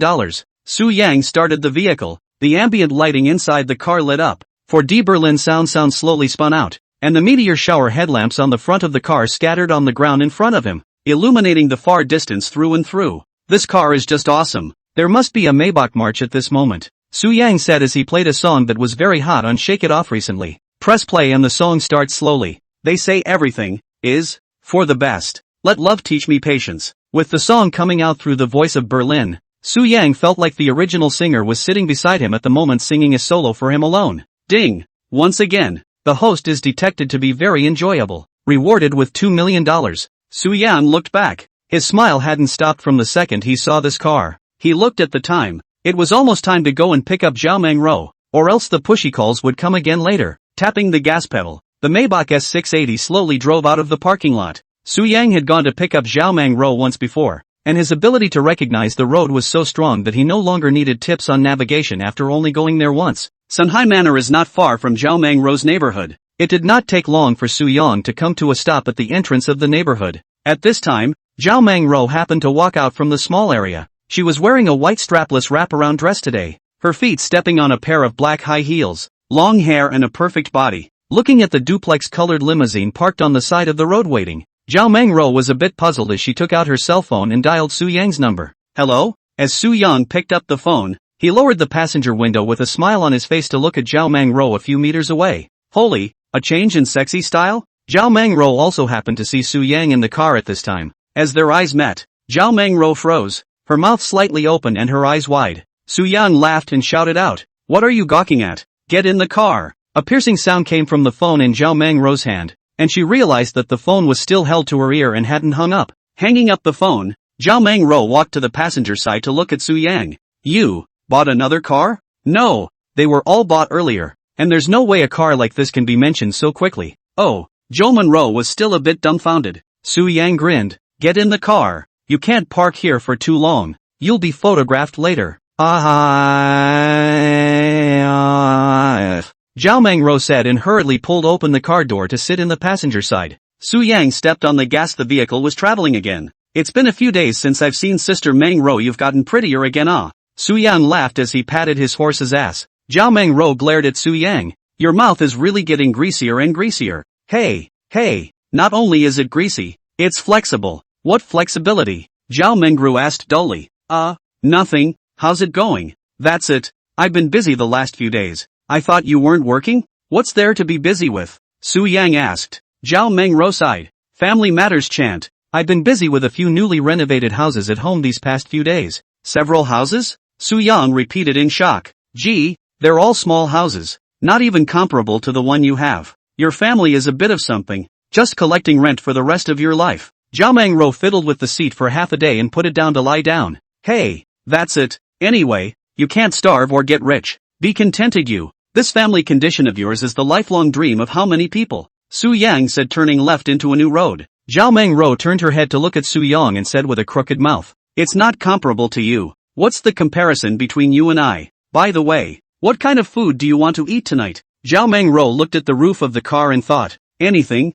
Speaker 1: Su-yang started the vehicle. The ambient lighting inside the car lit up. 4D Berlin sound slowly spun out, and the meteor shower headlamps on the front of the car scattered on the ground in front of him, illuminating the far distance through and through. This car is just awesome. There must be a Maybach march at this moment, Su-yang said as he played a song that was very hot on Shake It Off recently. Press play and the song starts slowly. They say everything is for the best. Let love teach me patience. With the song coming out through the voice of Berlin, Su-yang felt like the original singer was sitting beside him at the moment singing a solo for him alone. Ding! Once again, the host is detected to be very enjoyable. Rewarded with $2 million. Su-yang looked back. His smile hadn't stopped from the second he saw this car. He looked at the time. It was almost time to go and pick up Zhao Mengro, or else the pushy calls would come again later. Tapping the gas pedal, the Maybach S680 slowly drove out of the parking lot. Su-yang had gone to pick up Zhao Mengro once before, and his ability to recognize the road was so strong that he no longer needed tips on navigation after only going there once. Sunhai Manor is not far from Zhao Mengro's neighborhood. It did not take long for Su-yang to come to a stop at the entrance of the neighborhood. At this time, Zhao Mengro happened to walk out from the small area. She was wearing a white strapless wraparound dress today, her feet stepping on a pair of black high heels, long hair and a perfect body. Looking at the duplex-colored limousine parked on the side of the road waiting, Zhao Mengro was a bit puzzled as she took out her cell phone and dialed Su Yang's number. Hello? As Su Yang picked up the phone, he lowered the passenger window with a smile on his face to look at Zhao Mengro a few meters away. Holy, a change in sexy style? Zhao Mengro also happened to see Su Yang in the car at this time. As their eyes met, Zhao Mengro froze, her mouth slightly open and her eyes wide. Su Yang laughed and shouted out, "What are you gawking at? Get in the car." A piercing sound came from the phone in Zhao Mengro's hand, and she realized that the phone was still held to her ear and hadn't hung up. Hanging up the phone, Zhao Mengro walked to the passenger side to look at Su Yang. "You bought another car?" "No, they were all bought earlier, and there's no way a car like this can be mentioned so quickly." "Oh." Zhou Monroe was still a bit dumbfounded. Su Yang grinned. "Get in the car. You can't park here for too long. You'll be photographed later." Zhao Mengro said and hurriedly pulled open the car door to sit in the passenger side. Su Yang stepped on the gas. The vehicle was traveling again. "It's been a few days since I've seen Sister Mengro. You've gotten prettier again, ah." Su Yang laughed as he patted his horse's ass. Zhao Mengro glared at Su Yang. "Your mouth is really getting greasier and greasier." Hey, not only is it greasy, it's flexible." "What flexibility?" Zhao Mengru asked dully. Nothing, how's it going?" "That's it, I've been busy the last few days." "I thought you weren't working? What's there to be busy with?" Su Yang asked. Zhao Mengro sighed. "Family matters chant. I've been busy with a few newly renovated houses at home these past few days." "Several houses?" Su Yang repeated in shock. "Gee, they're all small houses, not even comparable to the one you have. Your family is a bit of something, just collecting rent for the rest of your life." Zhao Mengro fiddled with the seat for half a day and put it down to lie down. "Hey, that's it. Anyway, you can't starve or get rich. Be contented you. This family condition of yours is the lifelong dream of how many people?" Su Yang said, turning left into a new road. Zhao Mengro turned her head to look at Su Yang and said with a crooked mouth, "It's not comparable to you. What's the comparison between you and I? By the way, what kind of food do you want to eat tonight?" Zhao Mengro looked at the roof of the car and thought, "Anything,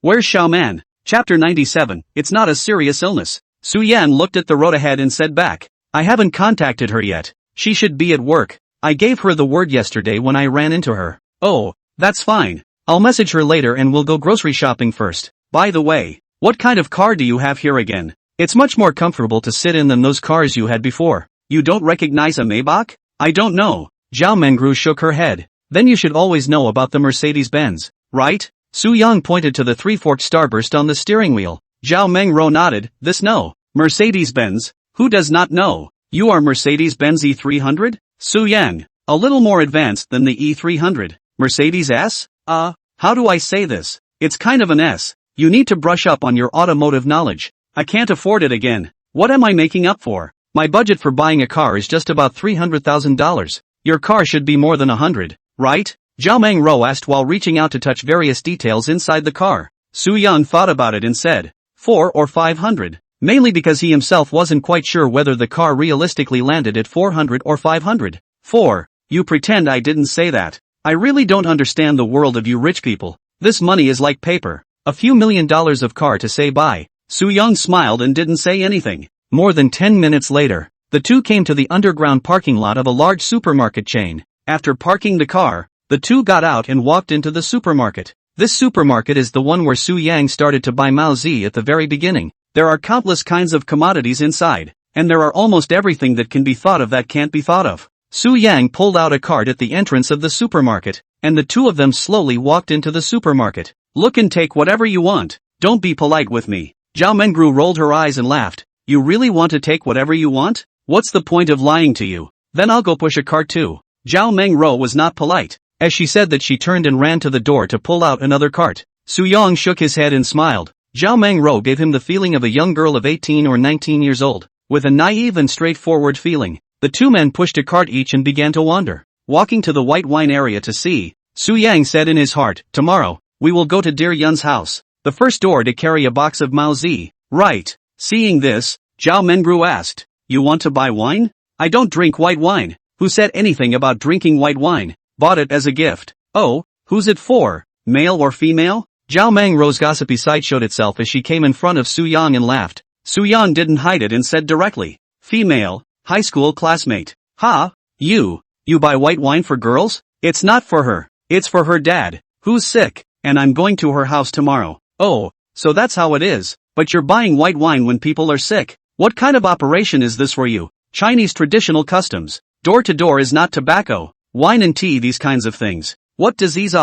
Speaker 1: where's Xiaoman?" Chapter 97, It's Not a Serious Illness. Su Yan looked at the road ahead and said back, "I haven't contacted her yet. She should be at work. I gave her the word yesterday when I ran into her." "Oh, that's fine. I'll message her later and we'll go grocery shopping first. By the way, what kind of car do you have here again? It's much more comfortable to sit in than those cars you had before." "You don't recognize a Maybach?" "I don't know." Zhao Mengru shook her head. "Then you should always know about the Mercedes-Benz, right?" Su Yang pointed to the three-forked starburst on the steering wheel. Zhao Mengro nodded. "This no. Mercedes-Benz, who does not know? You are Mercedes-Benz E300? Su Yang, a little more advanced than the E300. Mercedes S? How do I say this? It's kind of an S. You need to brush up on your automotive knowledge. I can't afford it again. What am I making up for? My budget for buying a car is just about $300,000. Your car should be more than 100, right?" Zhao Mengro asked while reaching out to touch various details inside the car. Su Yang thought about it and said, 4 or 500, mainly because he himself wasn't quite sure whether the car realistically landed at 400 or 500. 4, you pretend I didn't say that. I really don't understand the world of you rich people. This money is like paper. A few $1,000,000 of car to say bye. Su Yang smiled and didn't say anything. More than 10 minutes later, the two came to the underground parking lot of a large supermarket chain. After parking the car, the two got out and walked into the supermarket. This supermarket is the one where Su Yang started to buy Mao Zi at the very beginning. There are countless kinds of commodities inside, and there are almost everything that can be thought of that can't be thought of. Su Yang pulled out a cart at the entrance of the supermarket, and the two of them slowly walked into the supermarket. "Look and take whatever you want. Don't be polite with me." Zhao Mengru rolled her eyes and laughed. "You really want to take whatever you want? What's the point of lying to you? Then I'll go push a cart too." Zhao Mengru was not polite. As she said that, she turned and ran to the door to pull out another cart. Su Yang shook his head and smiled. Zhao Mengru gave him the feeling of a young girl of 18 or 19 years old, with a naive and straightforward feeling. The two men pushed a cart each and began to wander. Walking to the white wine area to see, Su Yang said in his heart, "Tomorrow, we will go to Dear Yun's house. The first door to carry a box of Mao Zi." "Right." Seeing this, Zhao Mengru asked, "You want to buy wine?" "I don't drink white wine." "Who said anything about drinking white wine?" "Bought it as a gift." "Oh, who's it for? Male or female?" Zhao Mengru's gossipy side showed itself as she came in front of Su Yang and laughed. Su Yang didn't hide it and said directly, Female, high school classmate. Ha, you buy white wine for girls? It's not for her. It's for her dad, who's sick, and I'm going to her house tomorrow. Oh, so that's how it is. But you're buying white wine when people are sick. What kind of operation is this for you? Chinese traditional customs. Door to door is not tobacco, wine and tea, these kinds of things. What disease?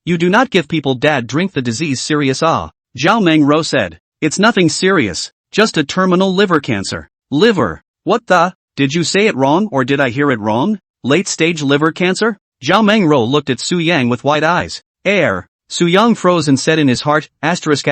Speaker 1: You do not give people dad drink the disease serious. Zhao Mengro said. It's nothing serious, just a terminal liver cancer. Liver? What the? Did you say it wrong or did I hear it wrong? Late stage liver cancer? Zhao Mengro looked at Su Yang with wide eyes. Su Yang froze and said in his heart, asterisk.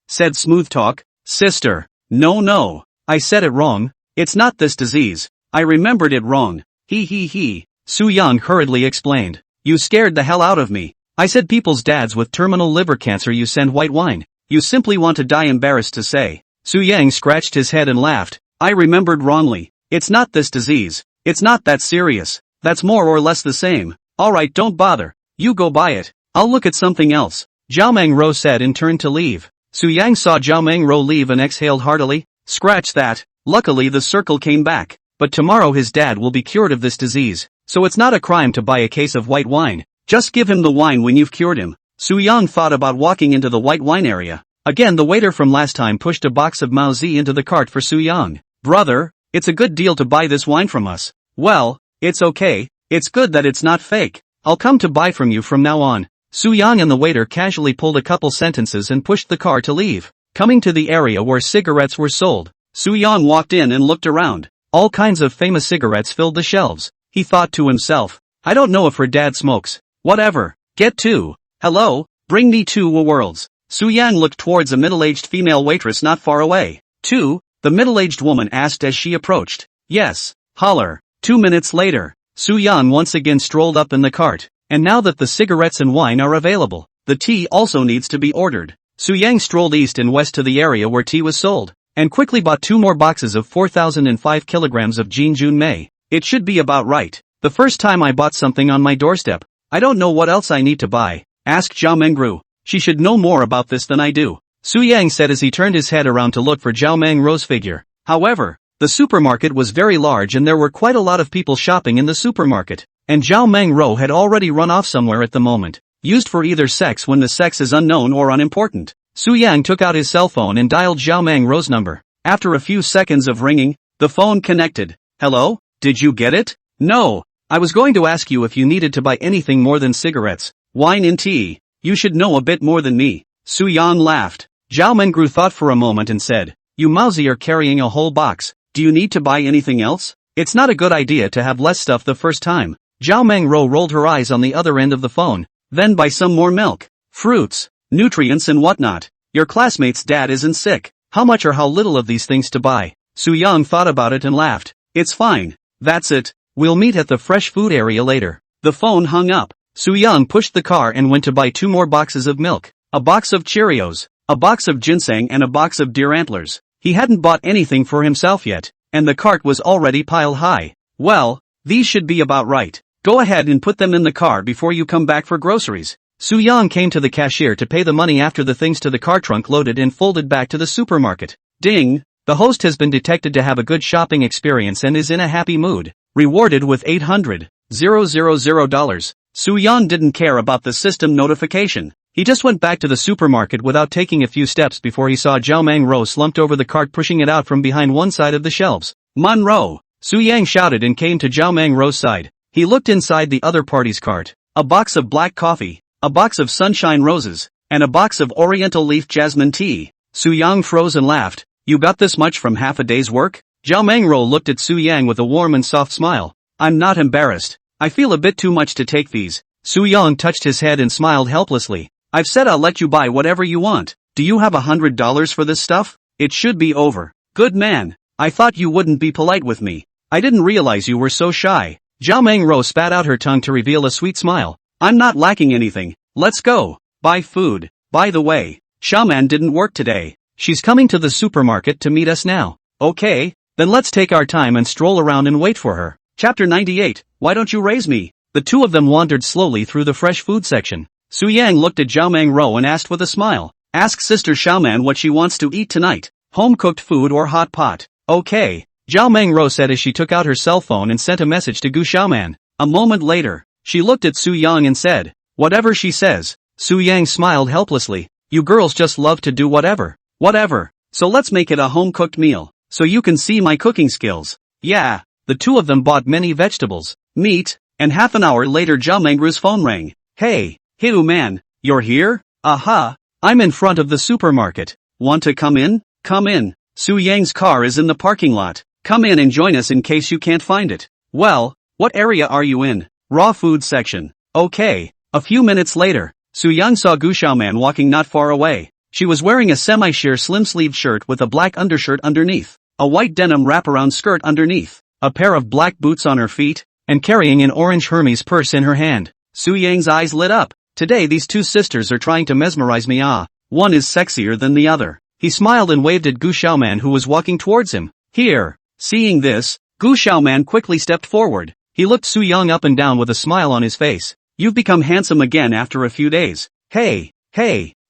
Speaker 1: Said smooth talk, sister. No, I said it wrong. It's not this disease. I remembered it wrong. He. Su Yang hurriedly explained. You scared the hell out of me. I said people's dads with terminal liver cancer you send white wine. You simply want to die, embarrassed to say. Su Yang scratched his head and laughed. I remembered wrongly. It's not this disease. It's not that serious. That's more or less the same. Alright, don't bother. You go buy it. I'll look at something else. Zhao Mengro said and turned to leave. Su Yang saw Zhao Mengro leave and exhaled heartily. Scratch that. Luckily the circle came back. But tomorrow his dad will be cured of this disease. So it's not a crime to buy a case of white wine. Just give him the wine when you've cured him. Su Yang thought about walking into the white wine area. Again the waiter from last time pushed a box of Mao Zi into the cart for Su Yang. Brother, it's a good deal to buy this wine from us. Well, it's okay. It's good that it's not fake. I'll come to buy from you from now on. Su Yang and the waiter casually pulled a couple sentences and pushed the car to leave. Coming to the area where cigarettes were sold, Su Yang walked in and looked around. All kinds of famous cigarettes filled the shelves. He thought to himself, I don't know if her dad smokes. Whatever. Get two. Hello, bring me 2 worlds. Su Yang looked towards a middle-aged female waitress not far away. 2? The middle-aged woman asked as she approached. Yes. Holler. 2 minutes later, Su Yang once again strolled up in the cart. And now that the cigarettes and wine are available, the tea also needs to be ordered. Su Yang strolled east and west to the area where tea was sold, and quickly bought 2 more boxes of 4,005 kilograms of Jinjun-mei. It should be about right. The first time I bought something on my doorstep. I don't know what else I need to buy. Ask Zhao Mengru. She should know more about this than I do. Su Yang said as he turned his head around to look for Zhao Mengru's figure. However, the supermarket was very large and there were quite a lot of people shopping in the supermarket. And Zhao Mengru had already run off somewhere at the moment. Used for either sex when the sex is unknown or unimportant. Su Yang took out his cell phone and dialed Zhao Mengru's number. After a few seconds of ringing, the phone connected. Hello? Did you get it? No. I was going to ask you if you needed to buy anything more than cigarettes, wine and tea. You should know a bit more than me. Su Yang laughed. Zhao Mengru thought for a moment and said, You Mauzi are carrying a whole box. Do you need to buy anything else? It's not a good idea to have less stuff the first time. Zhao Mengru rolled her eyes on the other end of the phone. Then buy some more milk, fruits, nutrients and whatnot. Your classmate's dad isn't sick. How much or how little of these things to buy? Su Yang thought about it and laughed. It's fine. That's it. We'll meet at the fresh food area later. The phone hung up. Su Yang pushed the car and went to buy 2 more boxes of milk, a box of Cheerios, a box of ginseng and a box of deer antlers. He hadn't bought anything for himself yet, and the cart was already piled high. Well, these should be about right. Go ahead and put them in the car before you come back for groceries. Su Yang came to the cashier to pay the money after the things to the car trunk loaded and folded back to the supermarket. Ding! The host has been detected to have a good shopping experience and is in a happy mood. Rewarded with $800,000. Su Yang didn't care about the system notification. He just went back to the supermarket without taking a few steps before he saw Zhao Mengru slumped over the cart pushing it out from behind one side of the shelves. Monroe! Su Yang shouted and came to Zhao Mengru's side. He looked inside the other party's cart. A box of black coffee, a box of sunshine roses, and a box of oriental leaf jasmine tea. Su Yang froze and laughed. You got this much from half a day's work? Zhao Mengru looked at Su Yang with a warm and soft smile. I'm not embarrassed. I feel a bit too much to take these. Su Yang touched his head and smiled helplessly. I've said I'll let you buy whatever you want. Do you have $100 for this stuff? It should be over. Good man. I thought you wouldn't be polite with me. I didn't realize you were so shy. Zhao Mengru spat out her tongue to reveal a sweet smile. I'm not lacking anything. Let's go. Buy food. By the way, Shaman didn't work today. She's coming to the supermarket to meet us now. Okay, then let's take our time and stroll around and wait for her. Chapter 98, Why don't you raise me? The two of them wandered slowly through the fresh food section. Su Yang looked at Zhao Mengru and asked with a smile. Ask Sister Shaoman what she wants to eat tonight. Home-cooked food or hot pot. Okay, Zhao Mengro said as she took out her cell phone and sent a message to Gu Xiaoman. A moment later, she looked at Su Yang and said, "Whatever she says." Su Yang smiled helplessly. "You girls just love to do whatever. Whatever. So let's make it a home-cooked meal, so you can see my cooking skills." Yeah, the two of them bought many vegetables, meat, and half an hour later Zhao Mengru's phone rang. "Hey, Hiu man, you're here? Aha, I'm in front of the supermarket. Want to come in? Come in. Su Yang's car is in the parking lot. Come in and join us in case you can't find it." "Well, what area are you in?" "Raw food section." "Okay." A few minutes later, Su Yang saw Gu Xiaoman walking not far away. She was wearing a semi-sheer slim-sleeved shirt with a black undershirt underneath, a white denim wraparound skirt underneath, a pair of black boots on her feet, and carrying an orange Hermes purse in her hand. Su Yang's eyes lit up. Today these two sisters are trying to mesmerize me. One is sexier than the other. He smiled and waved at Gu Xiaoman who was walking towards him. "Here." Seeing this, Gu Xiaoman quickly stepped forward. He looked Su Yang up and down with a smile on his face. "You've become handsome again after a few days." Hey,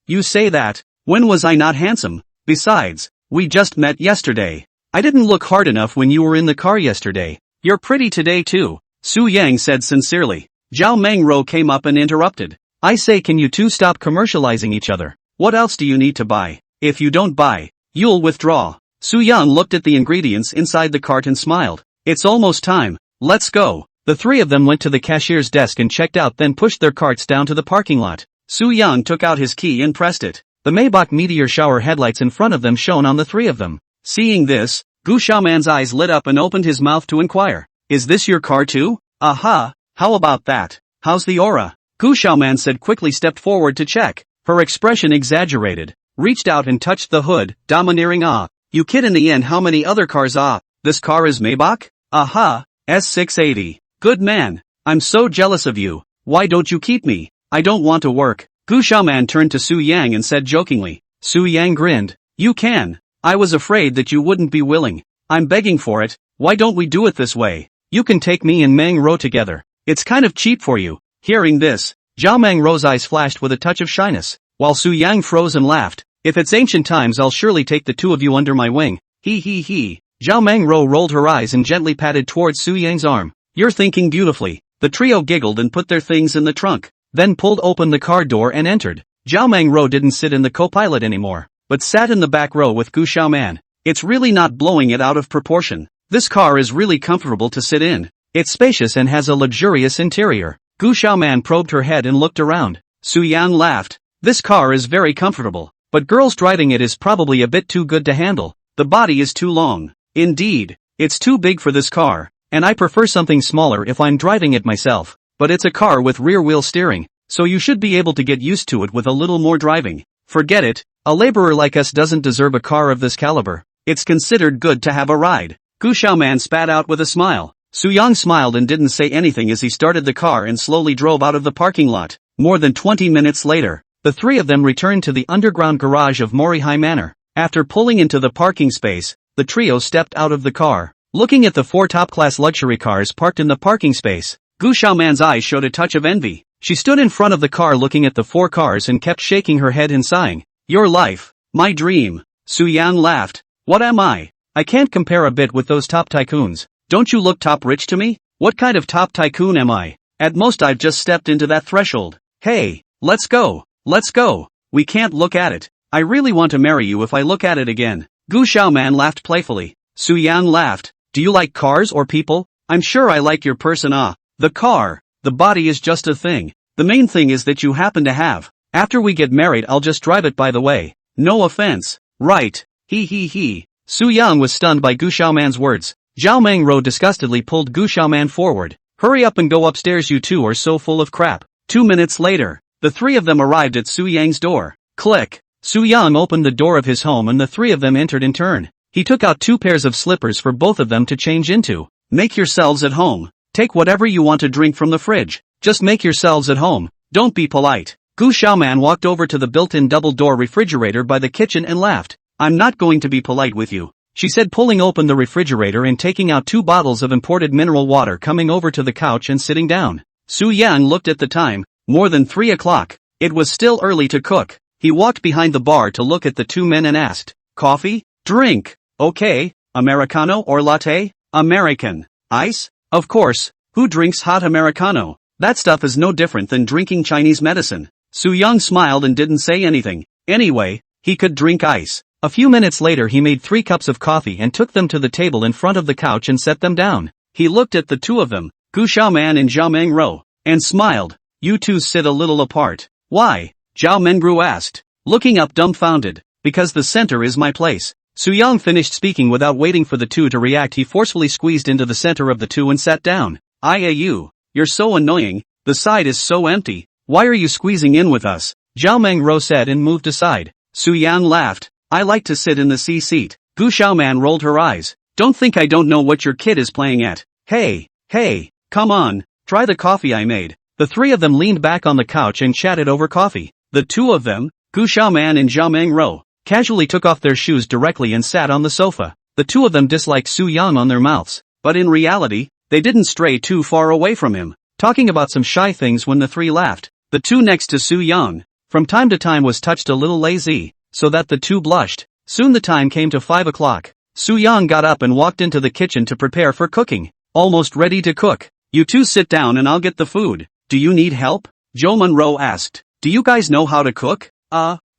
Speaker 1: you say that? When was I not handsome? Besides, we just met yesterday. I didn't look hard enough when you were in the car yesterday. You're pretty today too," Su Yang said sincerely. Zhao Mengro came up and interrupted. "I say, can you two stop commercializing each other? What else do you need to buy? If you don't buy, you'll withdraw." Su Yang looked at the ingredients inside the cart and smiled. "It's almost time. Let's go." The three of them went to the cashier's desk and checked out, then pushed their carts down to the parking lot. Su Yang took out his key and pressed it. The Maybach meteor shower headlights in front of them shone on the three of them. Seeing this, Gu Xiaoman's eyes lit up and opened his mouth to inquire. "Is this your car too?" "Aha, how about that? How's the aura?" Gu Xiaoman said, quickly stepped forward to check. Her expression exaggerated. Reached out and touched the hood, domineering. "You kid, in the end how many other cars? This car is Maybach? Aha, S680. Good man. I'm so jealous of you. Why don't you keep me? I don't want to work." Gu Xiaoman turned to Su Yang and said jokingly. Su Yang grinned. "You can. I was afraid that you wouldn't be willing. I'm begging for it. Why don't we do it this way? You can take me and Meng Ro together. It's kind of cheap for you." Hearing this, Zhao Meng Ro's eyes flashed with a touch of shyness, while Su Yang froze and laughed. "If it's ancient times, I'll surely take the two of you under my wing. He. Zhao Meng Ro rolled her eyes and gently patted towards Su Yang's arm. "You're thinking beautifully." The trio giggled and put their things in the trunk, then pulled open the car door and entered. Zhao Meng Ro didn't sit in the co-pilot anymore, but sat in the back row with Gu Xiaoman. "It's really not blowing it out of proportion. This car is really comfortable to sit in. It's spacious and has a luxurious interior." Gu Xiaoman probed her head and looked around. Su Yang laughed. "This car is very comfortable, but girls driving it is probably a bit too good to handle. The body is too long. Indeed, it's too big for this car, and I prefer something smaller if I'm driving it myself. But it's a car with rear-wheel steering, so you should be able to get used to it with a little more driving. Forget it, a laborer like us doesn't deserve a car of this caliber. It's considered good to have a ride." Gu Xiaoman spat out with a smile. Su Yang smiled and didn't say anything as he started the car and slowly drove out of the parking lot. More than 20 minutes later, the three of them returned to the underground garage of Morihei Manor. After pulling into the parking space, the trio stepped out of the car. Looking at the four top-class luxury cars parked in the parking space, Gu Xiaoman's eyes showed a touch of envy. She stood in front of the car looking at the four cars and kept shaking her head and sighing. "Your life, my dream." Su Yang laughed. "What am I? I can't compare a bit with those top tycoons. Don't you look top rich to me? What kind of top tycoon am I? At most I've just stepped into that threshold. Hey, let's go. We can't look at it. I really want to marry you if I look at it again." Gu Xiaoman laughed playfully. Su Yang laughed. "Do you like cars or people?" "I'm sure I like your person. The car, the body is just a thing. The main thing is that you happen to have. After we get married I'll just drive it, by the way. No offense. Right. He. Su Yang was stunned by Gu Xiaoman's words. Zhao Meng Ro disgustedly pulled Gu Xiaoman forward. "Hurry up and go upstairs, you two are so full of crap." 2 minutes later, the three of them arrived at Su Yang's door. Click. Su Yang opened the door of his home and the three of them entered in turn. He took out 2 pairs of slippers for both of them to change into. "Make yourselves at home. Take whatever you want to drink from the fridge. Just make yourselves at home. Don't be polite." Gu Xiaoman walked over to the built-in double-door refrigerator by the kitchen and laughed. "I'm not going to be polite with you," she said, pulling open the refrigerator and taking out 2 bottles of imported mineral water, coming over to the couch and sitting down. Su Yang looked at the time. More than 3 o'clock. It was still early to cook. He walked behind the bar to look at the 2 men and asked, "Coffee? Drink. Okay." Americano or latte? American. Ice? Of course, who drinks hot Americano? That stuff is no different than drinking Chinese medicine. Soo-young smiled and didn't say anything. Anyway, he could drink ice. A few minutes later he made 3 cups of coffee and took them to the table in front of the couch and set them down. He looked at the two of them, Gu Xiaoman and Zhao Mengruo, and smiled. You two sit a little apart. Why? Zhao Mengruo asked, looking up dumbfounded. Because the center is my place. Soo-young finished speaking without waiting for the two to react. He forcefully squeezed into the center of the two and sat down. Iau, you're so annoying, the side is so empty. Why are you squeezing in with us? Zhao Mengruo said and moved aside. Soo-young laughed. I like to sit in the C seat. Gu Xiaoman rolled her eyes. Don't think I don't know what your kid is playing at. Hey, come on, try the coffee I made. The three of them leaned back on the couch and chatted over coffee. The two of them, Gu Xiaoman and Zhao Mengruo, casually took off their shoes directly and sat on the sofa. The two of them disliked Soo-young on their mouths, but in reality, they didn't stray too far away from him, talking about some shy things when the three laughed. The two next to Soo-young, from time to time was touched a little lazy, so that the two blushed. Soon the time came to 5 o'clock. Soo-young got up and walked into the kitchen to prepare for cooking. Almost ready to cook. You two sit down and I'll get the food. Do you need help? Zhou Monroe asked. Do you guys know how to cook?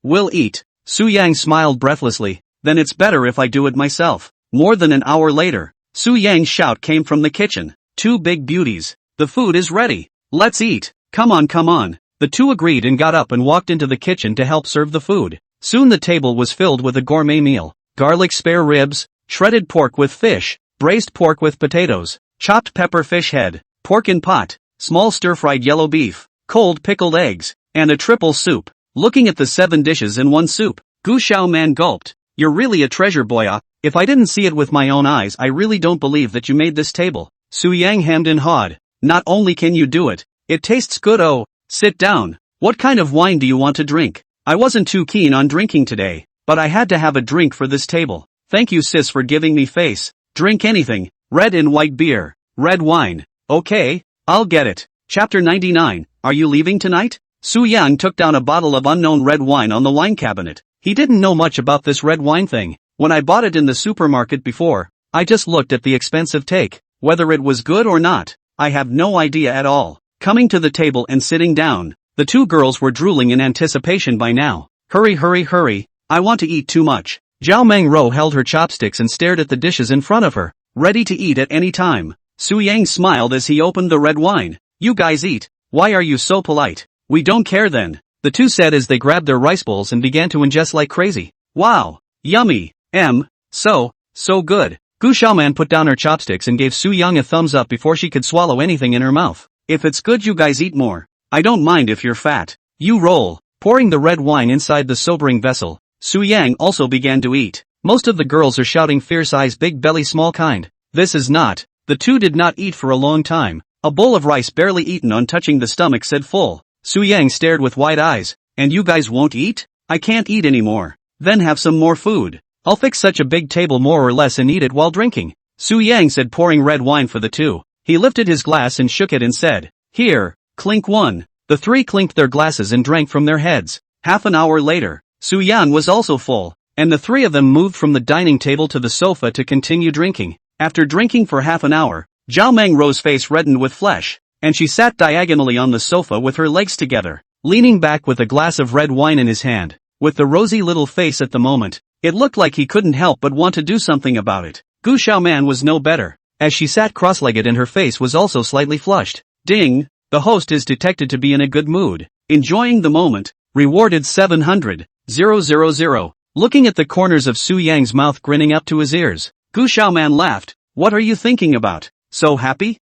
Speaker 1: We'll eat. Soo-young smiled breathlessly. Then it's better if I do it myself. More than an hour later, Soo-young's shout came from the kitchen. Two big beauties. The food is ready. Let's eat. Come on. The two agreed and got up and walked into the kitchen to help serve the food. Soon the table was filled with a gourmet meal. Garlic spare ribs, shredded pork with fish, braised pork with potatoes, chopped pepper fish head, pork in pot, small stir-fried yellow beef, cold pickled eggs, and a triple soup. Looking at the 7 dishes in one soup, Gu Xiaoman gulped. You're really a treasure boy. If I didn't see it with my own eyes I really don't believe that you made this table. Soo-young hemmed and hawed. Not only can you do it, it tastes good. Oh, sit down. What kind of wine do you want to drink? I wasn't too keen on drinking today, but I had to have a drink for this table. Thank you sis for giving me face. Drink anything, red and white beer, red wine. Okay, I'll get it. Chapter 99, Are you leaving tonight? Soo-young took down a bottle of unknown red wine on the wine cabinet. He didn't know much about this red wine thing. When I bought it in the supermarket before, I just looked at the expensive take. Whether it was good or not, I have no idea at all. Coming to the table and sitting down, the two girls were drooling in anticipation by now. Hurry, I want to eat too much. Zhao Mengruo held her chopsticks and stared at the dishes in front of her, ready to eat at any time. Soo-young smiled as he opened the red wine. You guys eat. Why are you so polite? We don't care then, the two said as they grabbed their rice bowls and began to ingest like crazy. Wow, yummy, so good. Gu Xiaoman put down her chopsticks and gave Soo-young a thumbs up before she could swallow anything in her mouth. If it's good you guys eat more. I don't mind if you're fat. You roll. Pouring the red wine inside the sobering vessel, Soo-young also began to eat. Most of the girls are shouting fierce eyes big belly small kind. This is not. The two did not eat for a long time. A bowl of rice barely eaten on touching the stomach said full. Soo-young stared with wide eyes. And you guys won't eat? I can't eat anymore. Then have some more food. I'll fix such a big table more or less and eat it while drinking. Soo-young said pouring red wine for the two. He lifted his glass and shook it and said, Here, clink one. The three clinked their glasses and drank from their heads. Half an hour later, Soo-young was also full, and the three of them moved from the dining table to the sofa to continue drinking. After drinking for half an hour, Zhao Mengruo's face reddened with flesh, and she sat diagonally on the sofa with her legs together, leaning back with a glass of red wine in his hand. With the rosy little face at the moment, it looked like he couldn't help but want to do something about it. Gu Xiaoman was no better, as she sat cross-legged and her face was also slightly flushed. Ding! The host is detected to be in a good mood. Enjoying the moment. Rewarded 700,000. Looking at the corners of Soo-young's mouth grinning up to his ears, Gu Xiaoman laughed. What are you thinking about? So happy?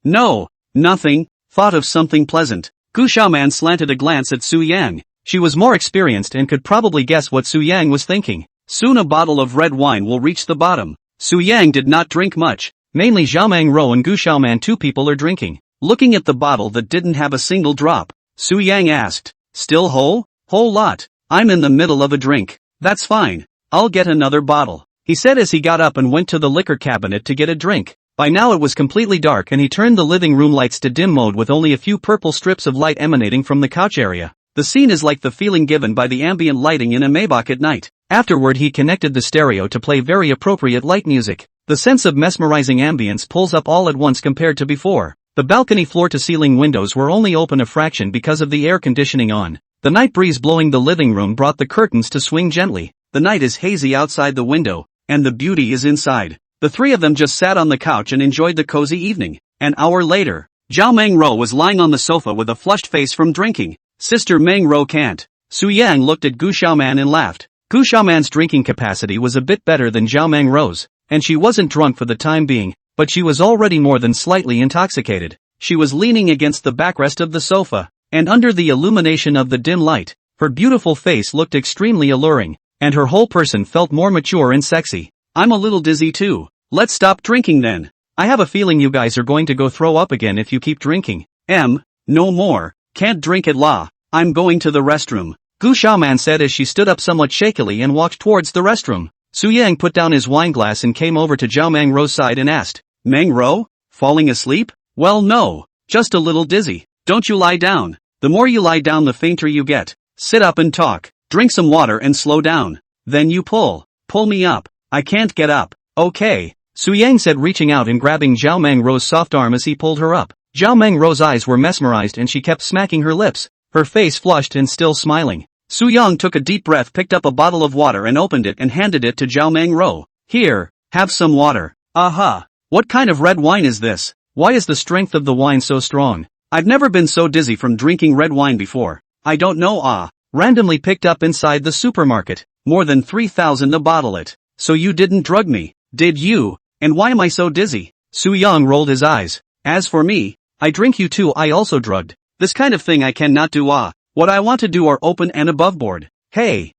Speaker 1: No, nothing. Thought of something pleasant. Gu Xiaoman slanted a glance at Soo-young. She was more experienced and could probably guess what Soo-young was thinking. Soon a bottle of red wine will reach the bottom. Soo-young did not drink much. Mainly Zhao Mengruo and Gu Xiaoman two people are drinking. Looking at the bottle that didn't have a single drop, Soo-young asked, Still whole? Whole lot. I'm in the middle of a drink. That's fine. I'll get another bottle, he said as he got up and went to the liquor cabinet to get a drink. By now it was completely dark and he turned the living room lights to dim mode with only a few purple strips of light emanating from the couch area. The scene is like the feeling given by the ambient lighting in a Maybach at night. Afterward he connected the stereo to play very appropriate light music. The sense of mesmerizing ambience pulls up all at once compared to before. The balcony floor-to-ceiling windows were only open a fraction because of the air conditioning on. The night breeze blowing the living room brought the curtains to swing gently. The night is hazy outside the window, and the beauty is inside. The three of them just sat on the couch and enjoyed the cozy evening. An hour later, Zhao Mengro was lying on the sofa with a flushed face from drinking. Sister Mengro can't. Su Yang looked at Gu Xiaoman and laughed. Gu Xiaoman's drinking capacity was a bit better than Zhao Mengro's, and she wasn't drunk for the time being, but she was already more than slightly intoxicated. She was leaning against the backrest of the sofa, and under the illumination of the dim light, her beautiful face looked extremely alluring, and her whole person felt more mature and sexy. I'm a little dizzy too. Let's stop drinking then. I have a feeling you guys are going to go throw up again if you keep drinking. No more. Can't drink at la. I'm going to the restroom. Gu Xiaoman said as she stood up somewhat shakily and walked towards the restroom. Su Yang put down his wineglass and came over to Zhao Mengro's side and asked, Mengro? Falling asleep? Well no, just a little dizzy. Don't you lie down. The more you lie down the fainter you get. Sit up and talk. Drink some water and slow down. Then you pull me up. I can't get up. Okay, Su Yang said reaching out and grabbing Zhao Mengro's soft arm as he pulled her up. Zhao Mengro's eyes were mesmerized and she kept smacking her lips, her face flushed and still smiling. Su Yang took a deep breath, picked up a bottle of water and opened it and handed it to Zhao Mengro. Here, have some water. Aha! What kind of red wine is this? Why is the strength of the wine so strong? I've never been so dizzy from drinking red wine before. I don't know. Randomly picked up inside the supermarket. More than 3,000 a bottle it. So you didn't drug me, did you? And why am I so dizzy? Su Yang rolled his eyes. As for me, I drink you too. I also drugged. This kind of thing I cannot do. What I want to do are open and above board. Hey,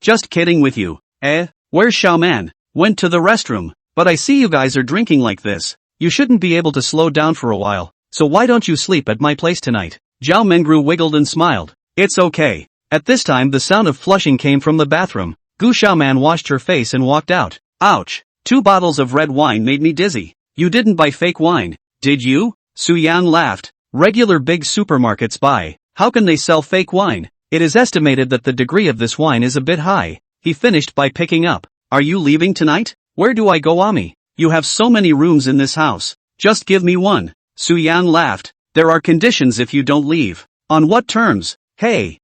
Speaker 1: just kidding with you. Where's Xiaoman? Went to the restroom. But I see you guys are drinking like this. You shouldn't be able to slow down for a while. So why don't you sleep at my place tonight? Zhao Mengru wiggled and smiled. It's okay. At this time the sound of flushing came from the bathroom. Gu Xiaoman washed her face and walked out. Ouch. 2 bottles of red wine made me dizzy. You didn't buy fake wine, did you? Su Yang laughed. Regular big supermarkets buy. How can they sell fake wine? It is estimated that the degree of this wine is a bit high. He finished by picking up. Are you leaving tonight? Where do I go, Ami? You have so many rooms in this house. Just give me one. Su Yang laughed. There are conditions if you don't leave. On what terms? Hey,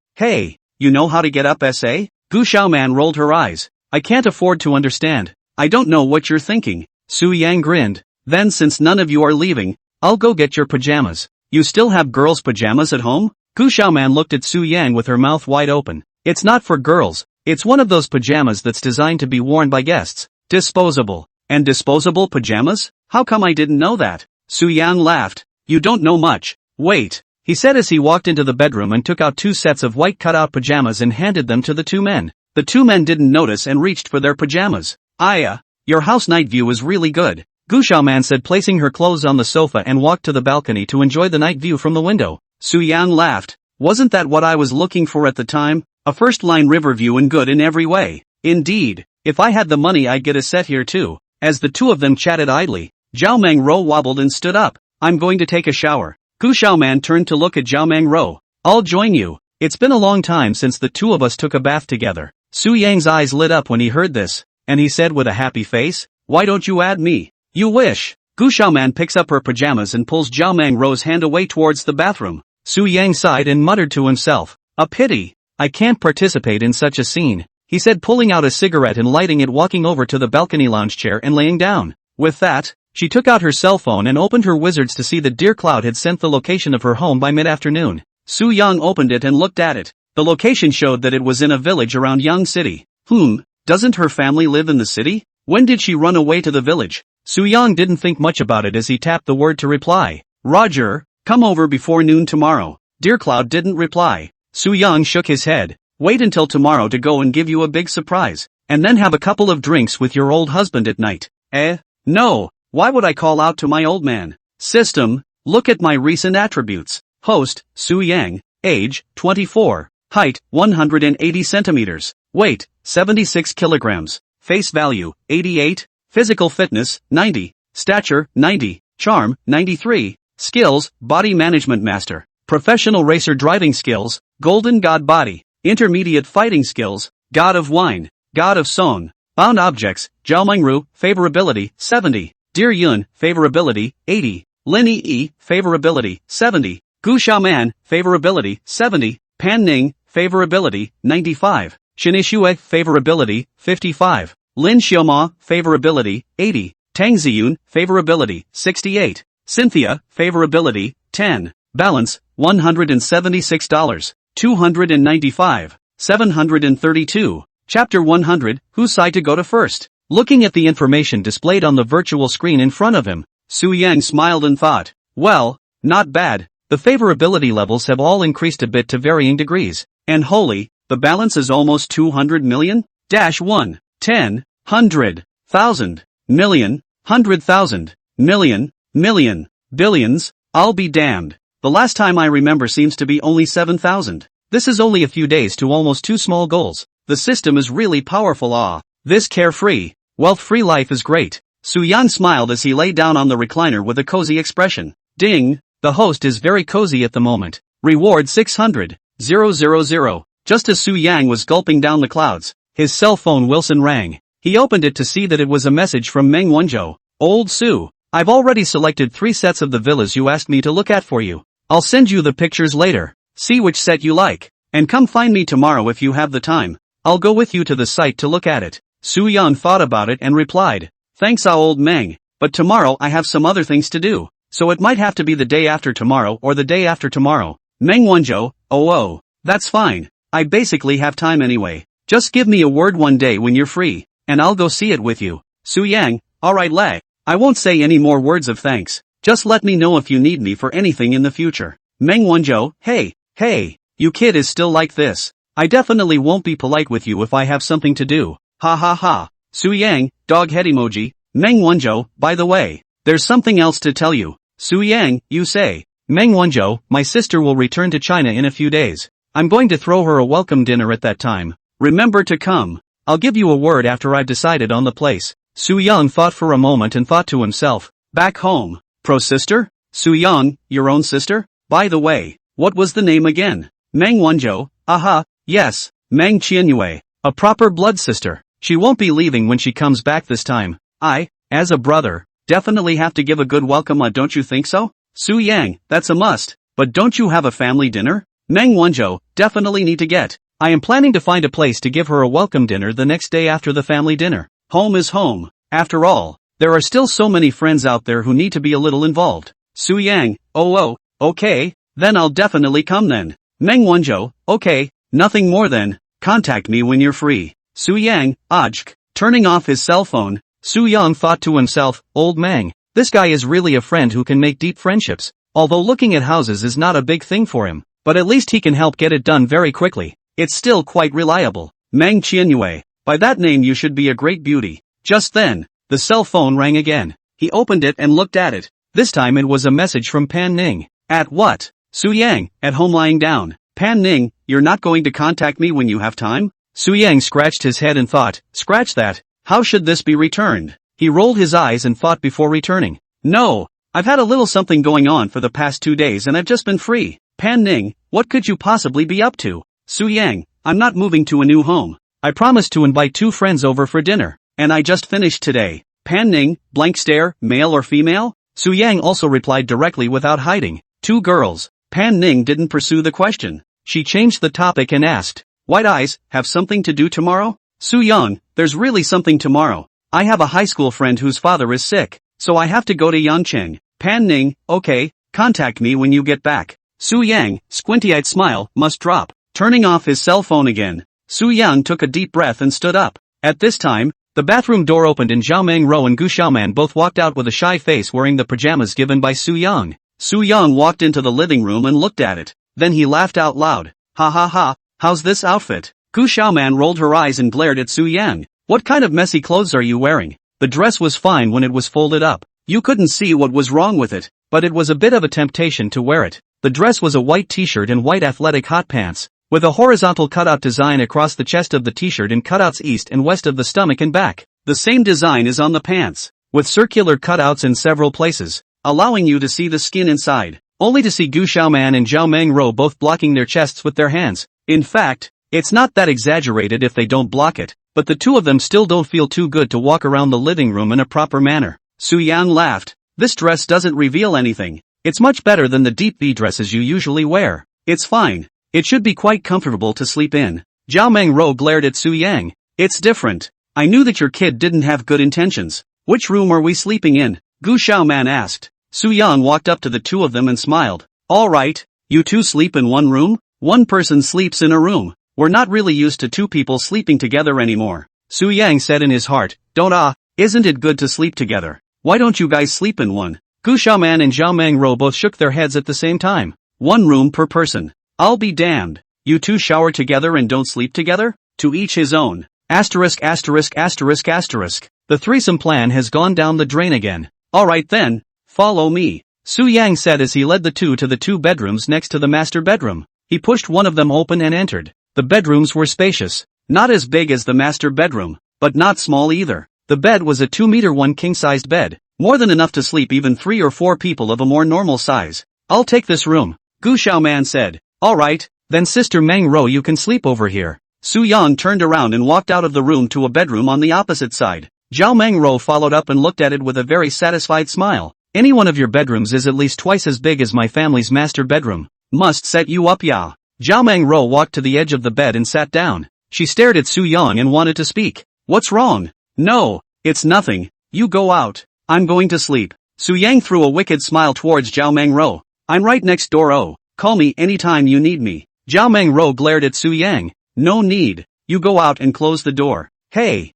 Speaker 1: you know how to get up, SA? Gu Xiaoman rolled her eyes. I can't afford to understand. I don't know what you're thinking. Su Yang grinned. Then since none of you are leaving, I'll go get your pajamas. You still have girls' pajamas at home? Gu Xiaoman looked at Su Yang with her mouth wide open. It's not for girls. It's one of those pajamas that's designed to be worn by guests. Disposable. And disposable pajamas? How come I didn't know that? Su Yang laughed. You don't know much. Wait, he said as he walked into the bedroom and took out 2 sets of white cutout pajamas and handed them to the 2 men. The 2 men didn't notice and reached for their pajamas. Aya, your house night view is really good, Gu Xiaoman said, placing her clothes on the sofa and walked to the balcony to enjoy the night view from the window. Su Yang laughed. Wasn't that what I was looking for at the time? A first-line river view and good in every way. Indeed, if I had the money I'd get a set here too. As the 2 of them chatted idly, Zhao Mengro wobbled and stood up. I'm going to take a shower. Gu Xiaoman turned to look at Zhao Mengro. I'll join you. It's been a long time since the 2 of us took a bath together. Su Yang's eyes lit up when he heard this, and he said with a happy face, why don't you add me? You wish. Gu Xiaoman picks up her pajamas and pulls Zhao Mengro's hand away towards the bathroom. Su Yang sighed and muttered to himself, a pity. I can't participate in such a scene, he said, pulling out a cigarette and lighting it, walking over to the balcony lounge chair and laying down. With that, she took out her cell phone and opened her wizards to see that Dear Cloud had sent the location of her home by mid-afternoon. Su Yang opened it and looked at it. The location showed that it was in a village around Yang City. Doesn't her family live in the city? When did she run away to the village? Su Yang didn't think much about it as he tapped the word to reply. Roger, come over before noon tomorrow. Dear Cloud didn't reply. Su Yang shook his head. Wait until tomorrow to go and give you a big surprise, and then have a couple of drinks with your old husband at night. No, why would I call out to my old man? System, look at my recent attributes. Host, Su Yang, age, 24, height, 180 centimeters, weight, 76 kilograms, face value, 88, physical fitness, 90, stature, 90, charm, 93, skills, body management master, professional racer driving skills, golden god body, intermediate fighting skills, god of wine, God of Song. Bound objects, Zhao Mengru, favorability, 70. Dear Yun, favorability, 80. Lin Yi, favorability, 70. Gu Xiaoman, favorability, 70. Pan Ning, favorability, 95. Shen Yixue, favorability, 55. Lin Xiaoma, favorability, 80. Tang Ziyun, favorability, 68. Cynthia, favorability, 10. Balance, $176. 295. 732. Chapter 100, whose side to go to first? Looking at the information displayed on the virtual screen in front of him, Su Yang smiled and thought, well, not bad. The favorability levels have all increased a bit to varying degrees. And holy, the balance is almost 200 million? 1, 10, 100, 1,000, million, 100,000, million, million, billions, I'll be damned. The last time I remember seems to be only 7,000. This is only a few days to almost 2 small goals. The system is really powerful. This carefree, wealth-free life is great. Su Yan smiled as he lay down on the recliner with a cozy expression. Ding, the host is very cozy at the moment. Reward 600, 000. Just as Su Yang was gulping down the clouds, his cell phone Wilson rang. He opened it to see that it was a message from Meng Wanzhou. Old Su, I've already selected 3 sets of the villas you asked me to look at for you. I'll send you the pictures later. See which set you like. And come find me tomorrow if you have the time. I'll go with you to the site to look at it. Su Yan thought about it and replied, thanks old Meng, but tomorrow I have some other things to do, so it might have to be the day after tomorrow or the day after tomorrow. Meng Wanzhou, oh, that's fine. I basically have time anyway. Just give me a word one day when you're free, and I'll go see it with you. Su Yang, alright lad. I won't say any more words of thanks. Just let me know if you need me for anything in the future. Meng Wanzhou, hey, you kid is still like this. I definitely won't be polite with you if I have something to do. Ha ha ha. Su Yang, dog head emoji. Meng Wanzhou, by the way, there's something else to tell you. Su Yang, you say. Meng Wanzhou, my sister will return to China in a few days. I'm going to throw her a welcome dinner at that time. Remember to come. I'll give you a word after I've decided on the place. Su Yang thought for a moment and thought to himself, back home. Pro sister? Su Yang, your own sister? By the way, what was the name again? Meng Wanzhou, aha, yes, Meng Qianyue, a proper blood sister. She won't be leaving when she comes back this time. I, as a brother, definitely have to give a good welcome, don't you think so? Su Yang, that's a must, but don't you have a family dinner? Meng Wanzhou, definitely need to get. I am planning to find a place to give her a welcome dinner the next day after the family dinner. Home is home. After all, there are still so many friends out there who need to be a little involved. Su Yang, oh, okay, then I'll definitely come then. Meng Wanzhou, okay, nothing more then. Contact me when you're free. Su Yang, ajk. Turning off his cell phone, Su Yang thought to himself, old Meng, this guy is really a friend who can make deep friendships. Although looking at houses is not a big thing for him, but at least he can help get it done very quickly. It's still quite reliable. Meng Qianyue, by that name you should be a great beauty. Just then, the cell phone rang again. He opened it and looked at it. This time it was a message from Pan Ning. At what? Su Yang, at home lying down. Pan Ning, you're not going to contact me when you have time? Su Yang scratched his head and thought, scratch that. How should this be returned? He rolled his eyes and thought before returning. No, I've had a little something going on for the past 2 days and I've just been free. Pan Ning, what could you possibly be up to? Su Yang, I'm not moving to a new home. I promised to invite 2 friends over for dinner, and I just finished today. Pan Ning, blank stare, male or female? Su Yang also replied directly without hiding. 2 girls. Pan Ning didn't pursue the question. She changed the topic and asked, white eyes, have something to do tomorrow? Su Yang, there's really something tomorrow. I have a high school friend whose father is sick, so I have to go to Yancheng. Pan Ning, okay, contact me when you get back. Su Yang, squinty-eyed smile, must drop. Turning off his cell phone again, Su Yang took a deep breath and stood up. At this time, the bathroom door opened and Zhao Mengru and Gu Xiaoman both walked out with a shy face wearing the pajamas given by Su Yang. Su Yang walked into the living room and looked at it. Then he laughed out loud. Ha ha ha, how's this outfit? Gu Xiaoman rolled her eyes and glared at Su Yang. What kind of messy clothes are you wearing? The dress was fine when it was folded up. You couldn't see what was wrong with it, but it was a bit of a temptation to wear it. The dress was a white t-shirt and white athletic hot pants, with a horizontal cutout design across the chest of the t-shirt and cutouts east and west of the stomach and back. The same design is on the pants, with circular cutouts in several places, allowing you to see the skin inside, only to see Gu Xiaoman and Zhao Mengru both blocking their chests with their hands. In fact, it's not that exaggerated if they don't block it. but the two of them still don't feel too good to walk around the living room in a proper manner. Su Yang laughed. This dress doesn't reveal anything. It's much better than the deep V dresses you usually wear. It's fine. It should be quite comfortable to sleep in. Zhao Mengro glared at Su Yang. It's different. I knew that your kid didn't have good intentions. Which room are we sleeping in? Gu Xiaoman asked. Su Yang walked up to the two of them and smiled. All right, you two sleep in one room? One person sleeps in a room. We're not really used to two people sleeping together anymore. Su Yang said in his heart, isn't it good to sleep together? Why don't you guys sleep in one? Gu Xiaoman and Zhao Mengro both shook their heads at the same time. One room per person. I'll be damned. You two shower together and don't sleep together? To each his own. Asterisk. The threesome plan has gone down the drain again. Alright then, follow me. Su Yang said as he led the two to the two bedrooms next to the master bedroom. He pushed one of them open and entered. The bedrooms were spacious. Not as big as the master bedroom, but not small either. The bed was a 2-meter 1 king-sized bed. More than enough to sleep even 3 or 4 people of a more normal size. I'll take this room, Gu Xiaoman said. Alright, then Sister Meng Ro, you can sleep over here. Su Yang turned around and walked out of the room to a bedroom on the opposite side. Zhao Mengro followed up and looked at it with a very satisfied smile. Any one of your bedrooms is at least twice as big as my family's master bedroom. Must set you up, ya. Zhao Mengro walked to the edge of the bed and sat down. She stared at Su Yang and wanted to speak. What's wrong? No, it's nothing. You go out. I'm going to sleep. Su Yang threw a wicked smile towards Zhao Mengro. I'm right next door. Call me anytime you need me. Zhao Mengro glared at Su Yang. No need. You go out and close the door. Hey,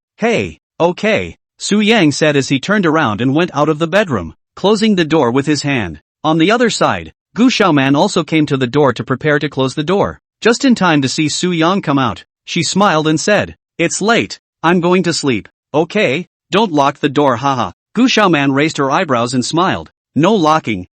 Speaker 1: okay. Su Yang said as he turned around and went out of the bedroom, closing the door with his hand. On the other side, Gu Xiaoman also came to the door to prepare to close the door, just in time to see Su Yang come out. She smiled and said, It's late. I'm going to sleep. Okay, don't lock the door, haha. Gu Xiaoman raised her eyebrows and smiled. No locking.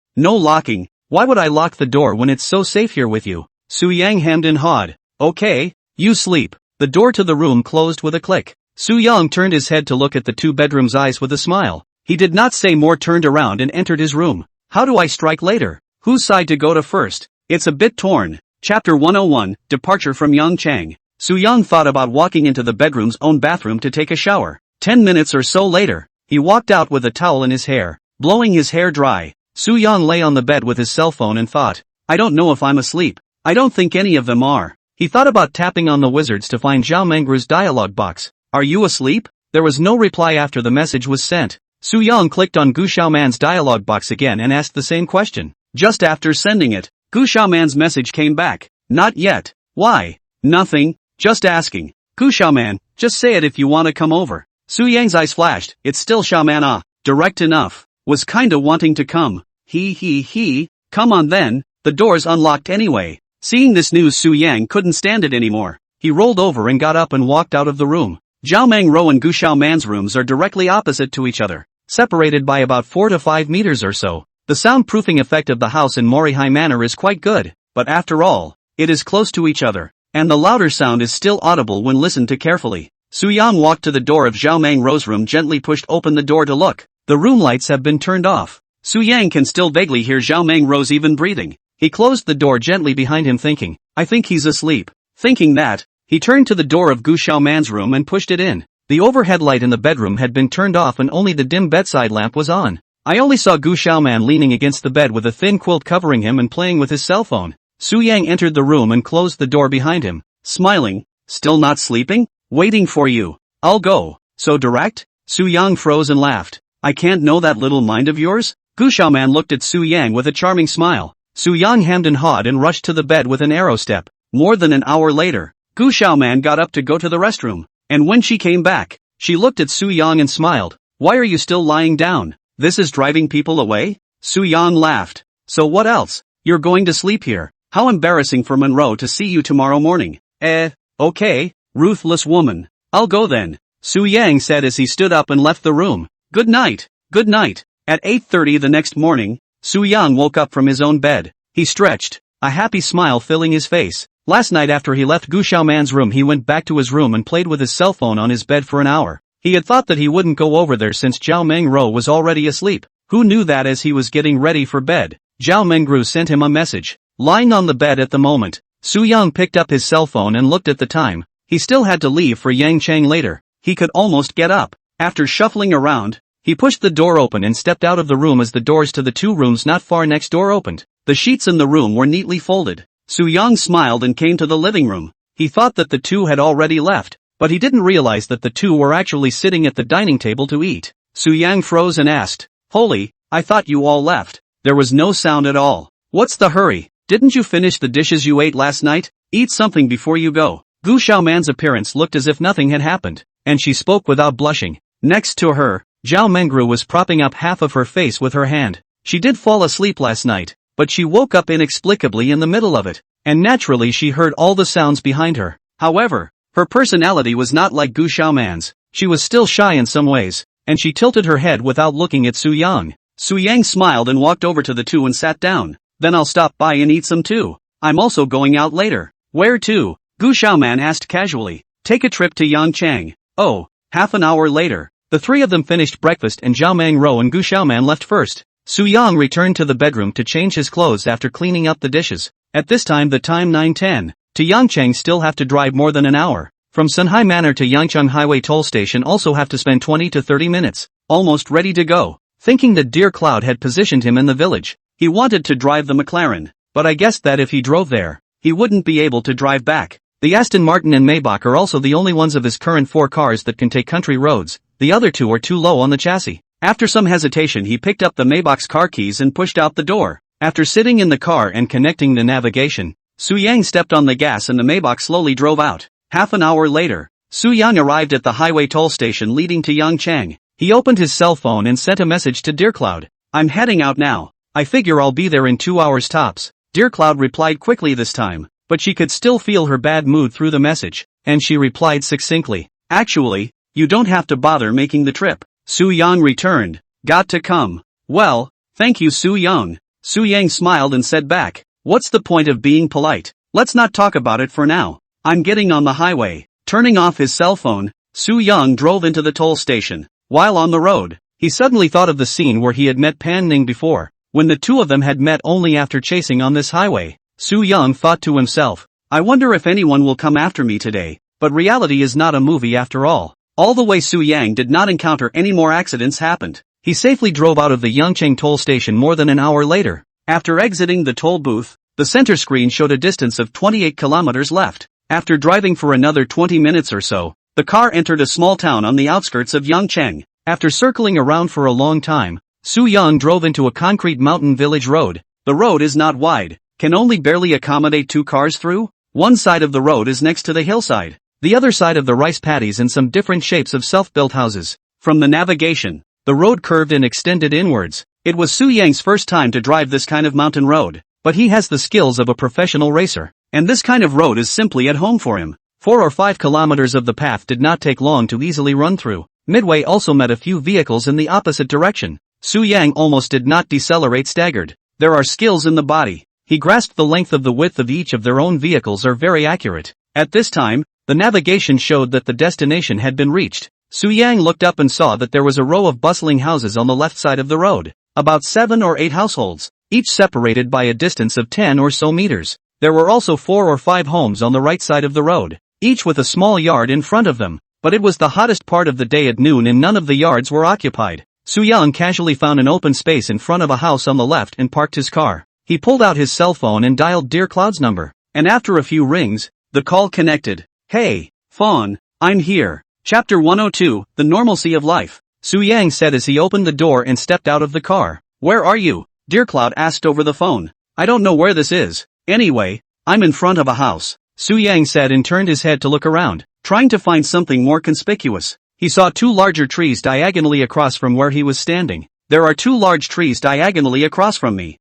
Speaker 1: Why would I lock the door when it's so safe here with you? Su Yang hemmed and hawed. Okay, you sleep. The door to the room closed with a click. Su Yang turned his head to look at the two bedrooms' eyes with a smile. He did not say more, turned around and entered his room. How do I strike later? Whose side to go to first? It's a bit torn. Chapter 101, Departure from Yangchang. Su Yang thought about walking into the bedroom's own bathroom to take a shower. 10 minutes or so later, he walked out with a towel in his hair, blowing his hair dry. Su Yang lay on the bed with his cell phone and thought, I don't know if I'm asleep. I don't think any of them are. He thought about tapping on the wizards to find Zhao Mengro's dialogue box. Are you asleep? There was no reply after the message was sent. Su Yang clicked on Gu Xiaoman's dialogue box again and asked the same question. Just after sending it, Gu Xiaoman's message came back. Not yet. Why? Nothing. Just asking. Gu Xiaoman, just say it if you want to come over. Su Yang's eyes flashed. It's still Xiaoman, direct enough. Was kinda wanting to come. He. Come on then, the door's unlocked anyway. Seeing this news, Su Yang couldn't stand it anymore. He rolled over and got up and walked out of the room. Zhao Mengro and Gu Xiaoman's rooms are directly opposite to each other, separated by about 4 to 5 meters or so. The soundproofing effect of the house in Morihei Manor is quite good, but after all, it is close to each other, and the louder sound is still audible when listened to carefully. Su Yang walked to the door of Zhao Mengro's room, gently pushed open the door to look. The room lights have been turned off. Su Yang can still vaguely hear Zhao Mengro's even breathing. He closed the door gently behind him, thinking, I think he's asleep. Thinking that, he turned to the door of Gu Xiaoman's room and pushed it in. The overhead light in the bedroom had been turned off and only the dim bedside lamp was on. I only saw Gu Xiaoman leaning against the bed with a thin quilt covering him and playing with his cell phone. Su Yang entered the room and closed the door behind him, smiling. Still not sleeping? Waiting for you. I'll go. So direct? Su Yang froze and laughed. I can't know that little mind of yours? Gu Xiaoman looked at Su Yang with a charming smile. Su Yang hemmed and hawed and rushed to the bed with an arrow step. More than an hour later, Gu Xiaoman got up to go to the restroom, and when she came back, she looked at Su Yang and smiled. Why are you still lying down? This is driving people away? Su Yang laughed. So what else? You're going to sleep here. How embarrassing for Monroe to see you tomorrow morning. Okay, ruthless woman. I'll go then, Su Yang said as he stood up and left the room. Good night. At 8:30 the next morning, Su Yang woke up from his own bed. He stretched, a happy smile filling his face. Last night after he left Gu Xiaoman's room, he went back to his room and played with his cell phone on his bed for an hour. He had thought that he wouldn't go over there since Zhao Mengro was already asleep. Who knew that as he was getting ready for bed, Zhao Mengru sent him a message. Lying on the bed at the moment, Su Yang picked up his cell phone and looked at the time. He still had to leave for Yang Chang later. He could almost get up. After shuffling around, he pushed the door open and stepped out of the room as the doors to the two rooms not far next door opened. The sheets in the room were neatly folded. Su Yang smiled and came to the living room. He thought that the two had already left, but he didn't realize that the two were actually sitting at the dining table to eat. Su Yang froze and asked, "Holy, I thought you all left." There was no sound at all. "What's the hurry? Didn't you finish the dishes you ate last night? Eat something before you go." Gu Xiaoman's appearance looked as if nothing had happened, and she spoke without blushing. Next to her, Zhao Mengru was propping up half of her face with her hand. She did fall asleep last night, but she woke up inexplicably in the middle of it, and naturally she heard all the sounds behind her. However, her personality was not like Gu Xiaoman's. She was still shy in some ways, and she tilted her head without looking at Su Yang. Su Yang smiled and walked over to the two and sat down. "Then I'll stop by and eat some too. I'm also going out later." "Where to?" Gu Xiaoman asked casually. "Take a trip to Yangchang." "Oh." Half an hour later, the three of them finished breakfast and Zhao Mengru and Gu Xiaoman left first. Su Yang returned to the bedroom to change his clothes after cleaning up the dishes. At this time the time 9:10. To Yangchang still have to drive more than an hour. From Sunhai Manor to Yangchang Highway toll station also have to spend 20 to 30 minutes. Almost ready to go. Thinking that Dear Cloud had positioned him in the village, he wanted to drive the McLaren, but I guessed that if he drove there, he wouldn't be able to drive back. The Aston Martin and Maybach are also the only ones of his current 4 cars that can take country roads. The other 2 are too low on the chassis. After some hesitation he picked up the Maybach's car keys and pushed out the door. After sitting in the car and connecting the navigation, Su Yang stepped on the gas and the Maybach slowly drove out. Half an hour later, Su Yang arrived at the highway toll station leading to Yangchang. He opened his cell phone and sent a message to Dear Cloud. "I'm heading out now. I figure I'll be there in 2 hours tops." Dear Cloud replied quickly this time, but she could still feel her bad mood through the message, and she replied succinctly, "Actually, you don't have to bother making the trip." Su Yang returned. "Got to come." "Well, thank you Su Yang." Su Yang smiled and said back, "What's the point of being polite? Let's not talk about it for now. I'm getting on the highway." Turning off his cell phone, Su Yang drove into the toll station. While on the road, he suddenly thought of the scene where he had met Pan Ning before, when the two of them had met only after chasing on this highway. Su Yang thought to himself, "I wonder if anyone will come after me today, but reality is not a movie after all." All the way Su Yang did not encounter any more accidents happened. He safely drove out of the Yangchang toll station more than an hour later. After exiting the toll booth, the center screen showed a distance of 28 kilometers left. After driving for another 20 minutes or so, the car entered a small town on the outskirts of Yangchang. After circling around for a long time, Su Yang drove into a concrete mountain village road. The road is not wide, can only barely accommodate 2 cars through. One side of the road is next to the hillside, the other side of the rice paddies and some different shapes of self-built houses. From the navigation, the road curved and extended inwards. It was Su Yang's first time to drive this kind of mountain road, but he has the skills of a professional racer, and this kind of road is simply at home for him. 4 or 5 kilometers of the path did not take long to easily run through. Midway also met a few vehicles in the opposite direction. Su Yang almost did not decelerate, staggered. There are skills in the body. He grasped the length of the width of each of their own vehicles are very accurate. At this time, the navigation showed that the destination had been reached. Su Yang looked up and saw that there was a row of bustling houses on the left side of the road. About 7 or 8 households, each separated by a distance of 10 or so meters. There were also 4 or 5 homes on the right side of the road, each with a small yard in front of them. But it was the hottest part of the day at noon and none of the yards were occupied. Su Yang casually found an open space in front of a house on the left and parked his car. He pulled out his cell phone and dialed Dear Cloud's number, and after a few rings, the call connected. "Hey, Fawn, I'm here." Chapter 102, The Normalcy of Life. Su Yang said as he opened the door and stepped out of the car. "Where are you?" Dear Cloud asked over the phone. "I don't know where this is. Anyway, I'm in front of a house," Su Yang said and turned his head to look around, trying to find something more conspicuous. He saw 2 larger trees diagonally across from where he was standing. "There are 2 large trees diagonally across from me.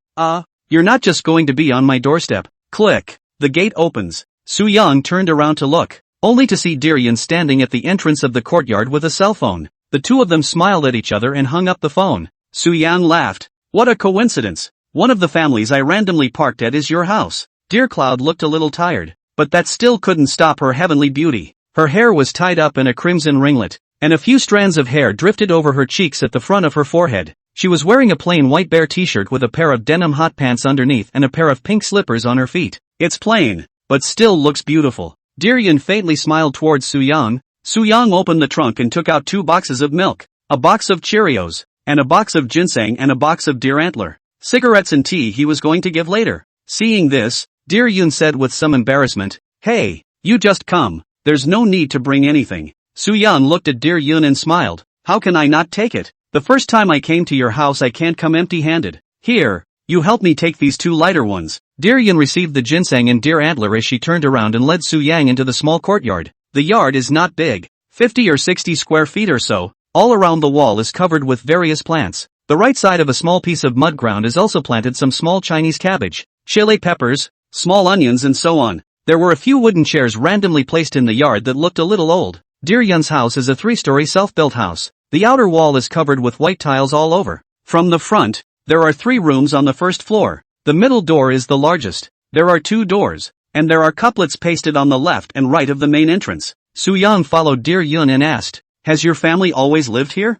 Speaker 1: You're not just going to be on my doorstep." Click. The gate opens. Su Yang turned around to look, only to see Dirian standing at the entrance of the courtyard with a cell phone. The two of them smiled at each other and hung up the phone. Su Yang laughed. "What a coincidence. One of the families I randomly parked at is your house." Dear Cloud looked a little tired, but that still couldn't stop her heavenly beauty. Her hair was tied up in a crimson ringlet, and a few strands of hair drifted over her cheeks at the front of her forehead. She was wearing a plain white bare t-shirt with a pair of denim hot pants underneath and a pair of pink slippers on her feet. "It's plain, but still looks beautiful." Dear Yun faintly smiled towards Su Yang. Su Yang opened the trunk and took out 2 boxes of milk, a box of Cheerios, and a box of ginseng and a box of deer antler. Cigarettes and tea he was going to give later. Seeing this, Dear Yun said with some embarrassment, "Hey, you just come, there's no need to bring anything." Su Yang looked at Dear Yun and smiled. "How can I not take it? The first time I came to your house I can't come empty-handed. Here, you help me take these 2 lighter ones." Dear Yun received the ginseng and deer antler as she turned around and led Su Yang into the small courtyard. The yard is not big, 50 or 60 square feet or so. All around the wall is covered with various plants. The right side of a small piece of mud ground is also planted some small Chinese cabbage, chili peppers, small onions and so on. There were a few wooden chairs randomly placed in the yard that looked a little old. Dear Yun's house is a 3-story self-built house. The outer wall is covered with white tiles all over. From the front, there are 3 rooms on the first floor. The middle door is the largest. There are 2 doors, and there are couplets pasted on the left and right of the main entrance. Su Yang followed Dear Yun and asked, "Has your family always lived here?"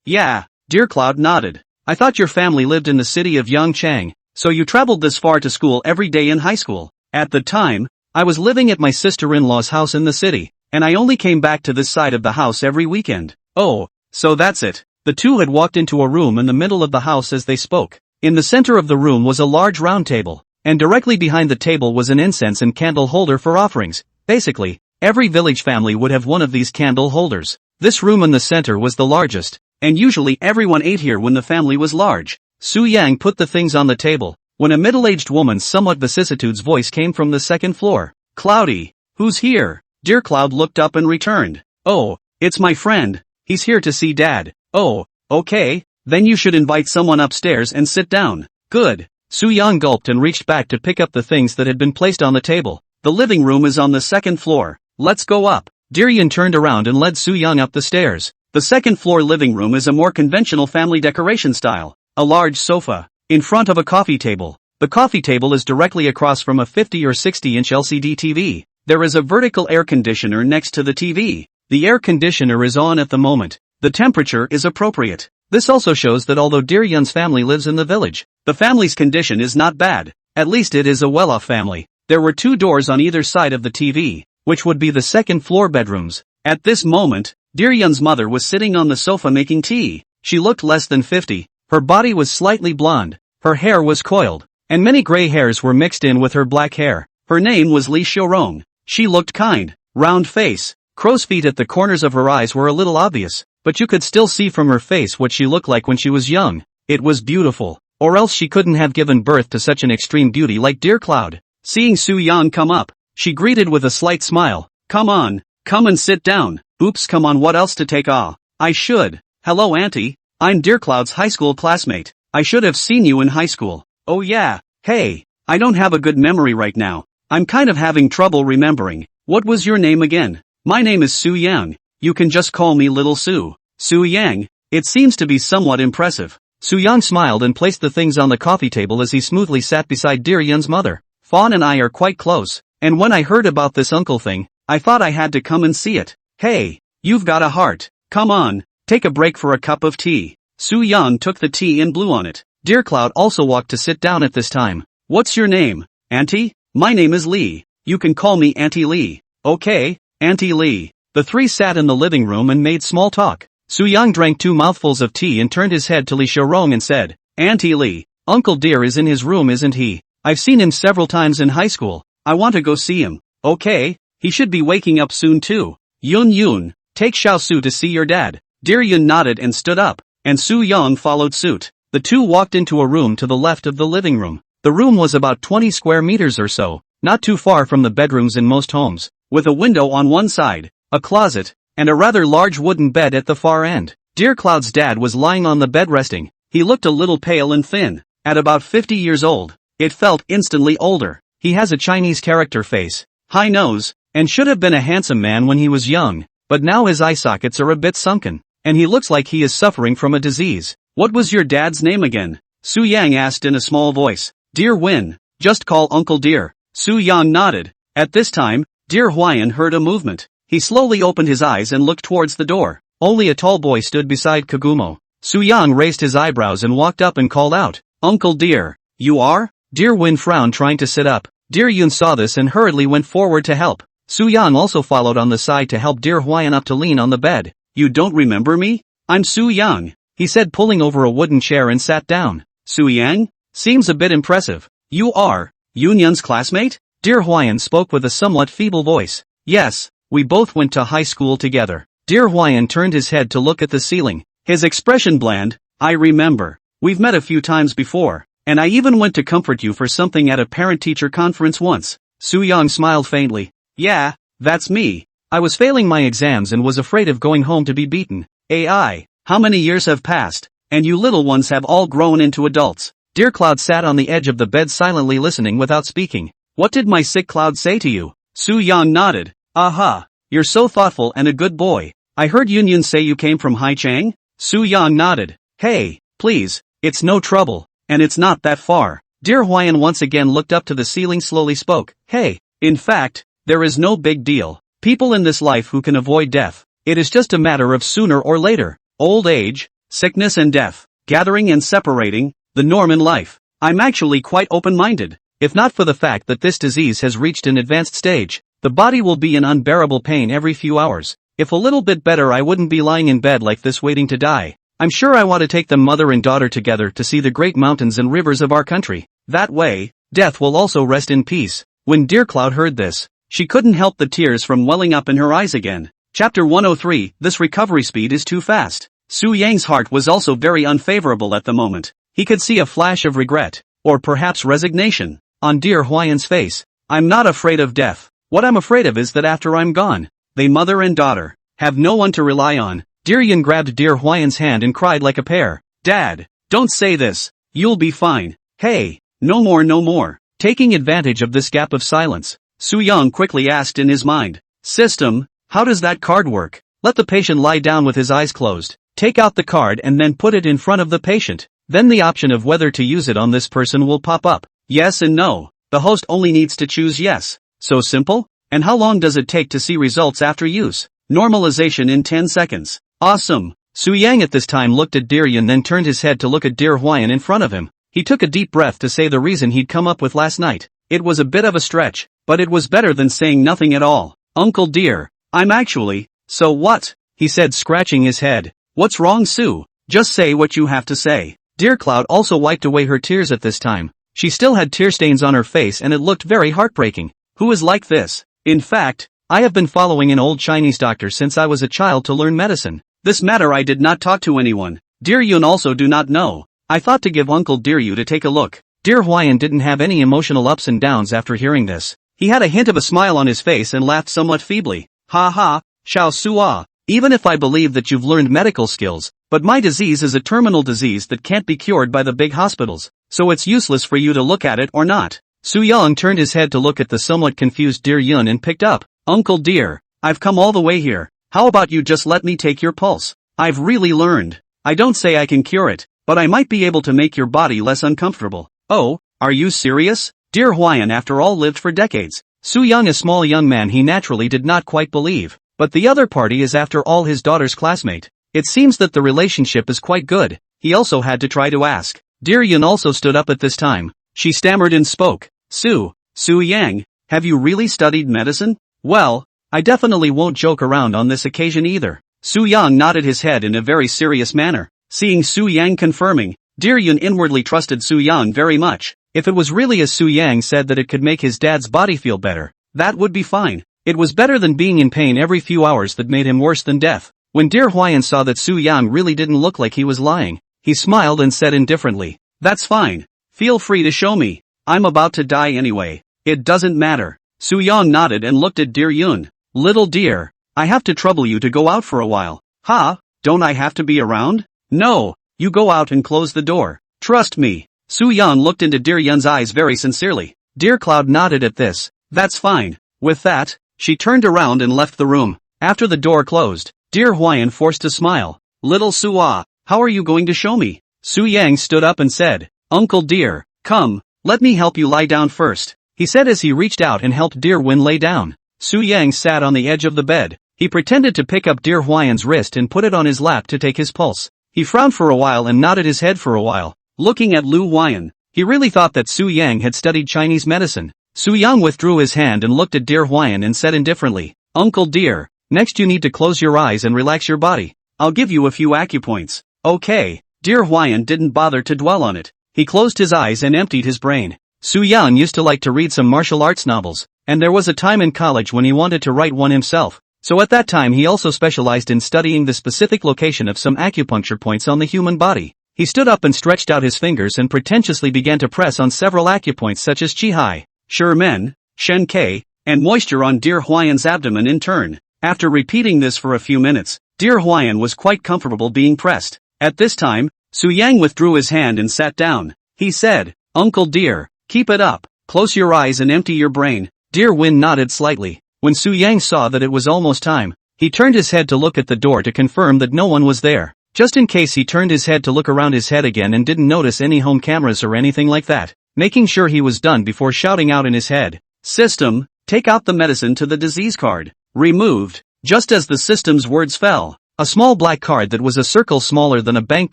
Speaker 1: Yeah. Dear Cloud nodded. "I thought your family lived in the city of Yangchang, so you traveled this far to school every day in high school." "At the time, I was living at my sister-in-law's house in the city, and I only came back to this side of the house every weekend." "Oh, so that's it." The 2 had walked into a room in the middle of the house as they spoke. In the center of the room was a large round table, and directly behind the table was an incense and candle holder for offerings. Basically, every village family would have one of these candle holders. This room in the center was the largest, and usually everyone ate here when the family was large. Su Yang put the things on the table, when a middle-aged woman's somewhat vicissitudes voice came from the second floor. "Cloudy, who's here?" Dear Cloud looked up and returned. "Oh, it's my friend. He's here to see Dad." "Oh, okay, then you should invite someone upstairs and sit down." "Good." Su Yang gulped and reached back to pick up the things that had been placed on the table. "The living room is on the second floor. Let's go up." Dear Yun turned around and led Su Yang up the stairs. The second floor living room is a more conventional family decoration style. A large sofa, in front of a coffee table. The coffee table is directly across from a 50 or 60-inch LCD TV. There is a vertical air conditioner next to the TV. The air conditioner is on at the moment. The temperature is appropriate. This also shows that although Dear Yun's family lives in the village, the family's condition is not bad. At least it is a well-off family. There were 2 doors on either side of the TV, which would be the second floor bedrooms. At this moment, Dear Yun's mother was sitting on the sofa making tea. She looked less than 50. Her body was slightly blonde. Her hair was coiled, and many gray hairs were mixed in with her black hair. Her name was Li Xiaorong. She looked kind, round face. Crow's feet at the corners of her eyes were a little obvious, but you could still see from her face what she looked like when she was young. It was beautiful, or else she couldn't have given birth to such an extreme beauty like Dear Cloud. Seeing Su Yang come up, she greeted with a slight smile. "Come on, come and sit down." "Oops, come on, what else to take off? I should. Hello Auntie, I'm Dear Cloud's high school classmate. I should have seen you in high school." "Oh yeah, hey, I don't have a good memory right now. I'm kind of having trouble remembering. What was your name again?" "My name is Su Yang. You can just call me Little Su." "Su Yang, it seems to be somewhat impressive." Su Yang smiled and placed the things on the coffee table as he smoothly sat beside Dear Yun's mother. "Fawn and I are quite close, and when I heard about this uncle thing, I thought I had to come and see it." "Hey, you've got a heart. Come on, take a break for a cup of tea." Su Yang took the tea and blew on it. Dear Cloud also walked to sit down at this time. "What's your name, Auntie?" "My name is Lee. You can call me Auntie Lee." "Okay, Auntie Lee." The 3 sat in the living room and made small talk. Su Yang drank 2 mouthfuls of tea and turned his head to Li Xiaorong and said, "Auntie Lee, Uncle Dear is in his room isn't he? I've seen him several times in high school. I want to go see him." "Okay, he should be waking up soon too." Yun, take Xiao Su to see your dad." Dear Yun nodded and stood up, and Su Yang followed suit. The 2 walked into a room to the left of the living room. The room was about 20 square meters or so, not too far from the bedrooms in most homes, with a window on one side, a closet, and a rather large wooden bed at the far end. Dear Cloud's dad was lying on the bed resting. He looked a little pale and thin. At about 50 years old, it felt instantly older. He has a Chinese character face, high nose, and should have been a handsome man when he was young, but now his eye sockets are a bit sunken, and he looks like he is suffering from a disease. "What was your dad's name again?" Su Yang asked in a small voice. "Dear Win, just call Uncle Dear." Su Yang nodded. At this time, Dear Huayan heard a movement. He slowly opened his eyes and looked towards the door. Only a tall boy stood beside Kagumo. Su Yang raised his eyebrows and walked up and called out, "Uncle Dear, you are?" Dear Win frowned trying to sit up. Dear Yun saw this and hurriedly went forward to help. Su Yang also followed on the side to help dear Hwayan up to lean on the bed. You don't remember me? I'm Su Yang, he said, pulling over a wooden chair and sat down. Su Yang? Seems a bit impressive. You are Yunyun's classmate? Dear Hwayan spoke with a somewhat feeble voice. Yes, we both went to high school together. Dear Hwayan turned his head to look at the ceiling, his expression bland. I remember. We've met a few times before, and I even went to comfort you for something at a parent-teacher conference once. Su Yang smiled faintly. Yeah, that's me. I was failing my exams and was afraid of going home to be beaten. AI, how many years have passed, and you little ones have all grown into adults. Dear Cloud sat on the edge of the bed silently listening without speaking. What did my sick Cloud say to you? Su Yang nodded. Aha, you're so thoughtful and a good boy. I heard Yunyun say you came from Haichang? Su Yang nodded. Hey, please, it's no trouble, and it's not that far. Dear Hwayan once again looked up to the ceiling, slowly spoke. Hey, in fact, there is no big deal. People in this life who can avoid death. It is just a matter of sooner or later. Old age, sickness and death, gathering and separating, the norm in life. I'm actually quite open-minded. If not for the fact that this disease has reached an advanced stage, the body will be in unbearable pain every few hours. If a little bit better, I wouldn't be lying in bed like this waiting to die. I'm sure I want to take them mother and daughter together to see the great mountains and rivers of our country. That way, death will also rest in peace. When Dear Cloud heard this, she couldn't help the tears from welling up in her eyes again. Chapter 103, This recovery speed is too fast. Su Yang's heart was also very unfavorable at the moment. He could see a flash of regret, or perhaps resignation, on Dear Hwayan's face. I'm not afraid of death. What I'm afraid of is that after I'm gone, they mother and daughter have no one to rely on. Dear Yun grabbed Dear Hwayan's hand and cried like a pear. Dad, don't say this. You'll be fine. Hey, no more, no more. Taking advantage of this gap of silence, Su Yang quickly asked in his mind. System, how does that card work? Let the patient lie down with his eyes closed. Take out the card and then put it in front of the patient. Then the option of whether to use it on this person will pop up. Yes and no. The host only needs to choose yes. So simple? And how long does it take to see results after use? Normalization in 10 seconds. Awesome. Su Yang at this time looked at Dear Yun, then turned his head to look at Dear Hwayan in front of him. He took a deep breath to say the reason he'd come up with last night. It was a bit of a stretch, but it was better than saying nothing at all. Uncle dear, I'm actually, so what? He said, scratching his head. What's wrong, Su? Just say what you have to say. Dear Cloud also wiped away her tears at this time. She still had tear stains on her face and it looked very heartbreaking. Who is like this? In fact, I have been following an old Chinese doctor since I was a child to learn medicine. This matter I did not talk to anyone. Dear Yun also do not know. I thought to give Uncle Dear Yu to take a look. Dear Hwayan didn't have any emotional ups and downs after hearing this. He had a hint of a smile on his face and laughed somewhat feebly. Ha ha, Xiao Sua. Even if I believe that you've learned medical skills, but my disease is a terminal disease that can't be cured by the big hospitals, so it's useless for you to look at it or not. Su Yang turned his head to look at the somewhat confused Dear Yun and picked up. Uncle dear, I've come all the way here. How about you just let me take your pulse? I've really learned. I don't say I can cure it, but I might be able to make your body less uncomfortable. Oh, are you serious? Dear Hwayan after all lived for decades. Su Yang, a small young man, he naturally did not quite believe. But the other party is after all his daughter's classmate. It seems that the relationship is quite good. He also had to try to ask. Dear Yun also stood up at this time. She stammered and spoke. Su Yang, have you really studied medicine? Well, I definitely won't joke around on this occasion either. Su Yang nodded his head in a very serious manner. Seeing Su Yang confirming, Dear Yun inwardly trusted Su Yang very much. If it was really as Su Yang said that it could make his dad's body feel better, that would be fine. It was better than being in pain every few hours that made him worse than death. When Dear Hwayan saw that Su Yang really didn't look like he was lying, he smiled and said indifferently, That's fine. Feel free to show me. I'm about to die anyway. It doesn't matter. Su Yang nodded and looked at Dear Yun. Little dear, I have to trouble you to go out for a while. Ha, don't I have to be around? No, you go out and close the door. Trust me. Su Yang looked into Dear Yun's eyes very sincerely. Dear Cloud nodded at this. That's fine. With that, she turned around and left the room. After the door closed, Dear Hwayan forced a smile. Little Sua, how are you going to show me? Su Yang stood up and said, Uncle dear, come, let me help you lie down first. He said as he reached out and helped Dear Yun lay down. Su Yang sat on the edge of the bed. He pretended to pick up Dear Hwayan's wrist and put it on his lap to take his pulse. He frowned for a while and nodded his head for a while. Looking at Lu Hwayan, he really thought that Su Yang had studied Chinese medicine. Su Yang withdrew his hand and looked at dear Hwayan and said indifferently, "Uncle dear, next you need to close your eyes and relax your body. I'll give you a few acupoints." Okay. Dear Hwayan didn't bother to dwell on it. He closed his eyes and emptied his brain. Su Yang used to like to read some martial arts novels, and there was a time in college when he wanted to write one himself. So at that time he also specialized in studying the specific location of some acupuncture points on the human body. He stood up and stretched out his fingers and pretentiously began to press on several acupoints such as Qi, Shen, Shen Ke, and moisture on dear Hwayan's abdomen in turn. After repeating this for a few minutes, dear Hwayan was quite comfortable being pressed. At this time, Su Yang withdrew his hand and sat down. He said, "Uncle dear, keep it up, close your eyes and empty your brain." Dear Win nodded slightly. When Su Yang saw that it was almost time, he turned his head to look at the door to confirm that no one was there. Just in case he turned his head to look around his head again and didn't notice any home cameras or anything like that, making sure he was done before shouting out in his head, "System, take out the medicine to the disease card." Removed. Just as the system's words fell, a small black card that was a circle smaller than a bank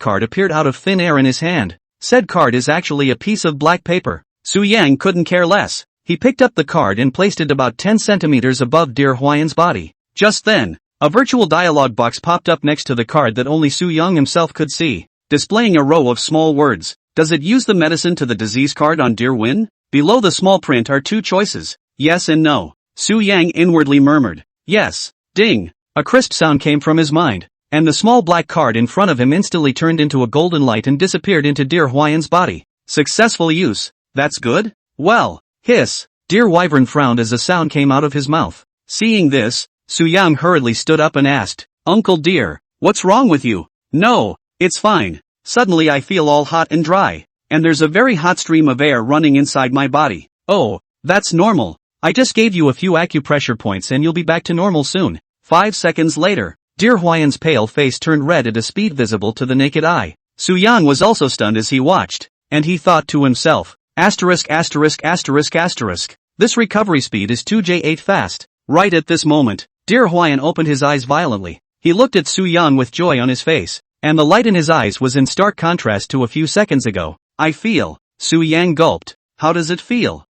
Speaker 1: card appeared out of thin air in his hand. Said card is actually a piece of black paper. Su Yang couldn't care less. He picked up the card and placed it about 10 centimeters above dear Hwayan's body. Just then, a virtual dialogue box popped up next to the card that only Su Yang himself could see, displaying a row of small words. "Does it use the medicine to the disease card on dear Win?" Below the small print are two choices, yes and no. Su Yang inwardly murmured, "Yes." Ding! A crisp sound came from his mind, and the small black card in front of him instantly turned into a golden light and disappeared into dear Hwayan's body. Successful use. That's good? Well. Hiss. Dear Wyvern frowned as a sound came out of his mouth. Seeing this, Su Yang hurriedly stood up and asked, "Uncle dear, what's wrong with you?" "No, it's fine. Suddenly I feel all hot and dry, and there's a very hot stream of air running inside my body." "Oh, that's normal. I just gave you a few acupressure points and you'll be back to normal soon." 5 seconds later, dear Hwayan's pale face turned red at a speed visible to the naked eye. Su Yang was also stunned as he watched, and he thought to himself, "Asterisk asterisk asterisk asterisk. This recovery speed is 2J8 fast." Right at this moment, dear Hwayan opened his eyes violently. He looked at Su Yang with joy on his face, and the light in his eyes was in stark contrast to a few seconds ago. "I feel." Su Yang gulped. "How does it feel?"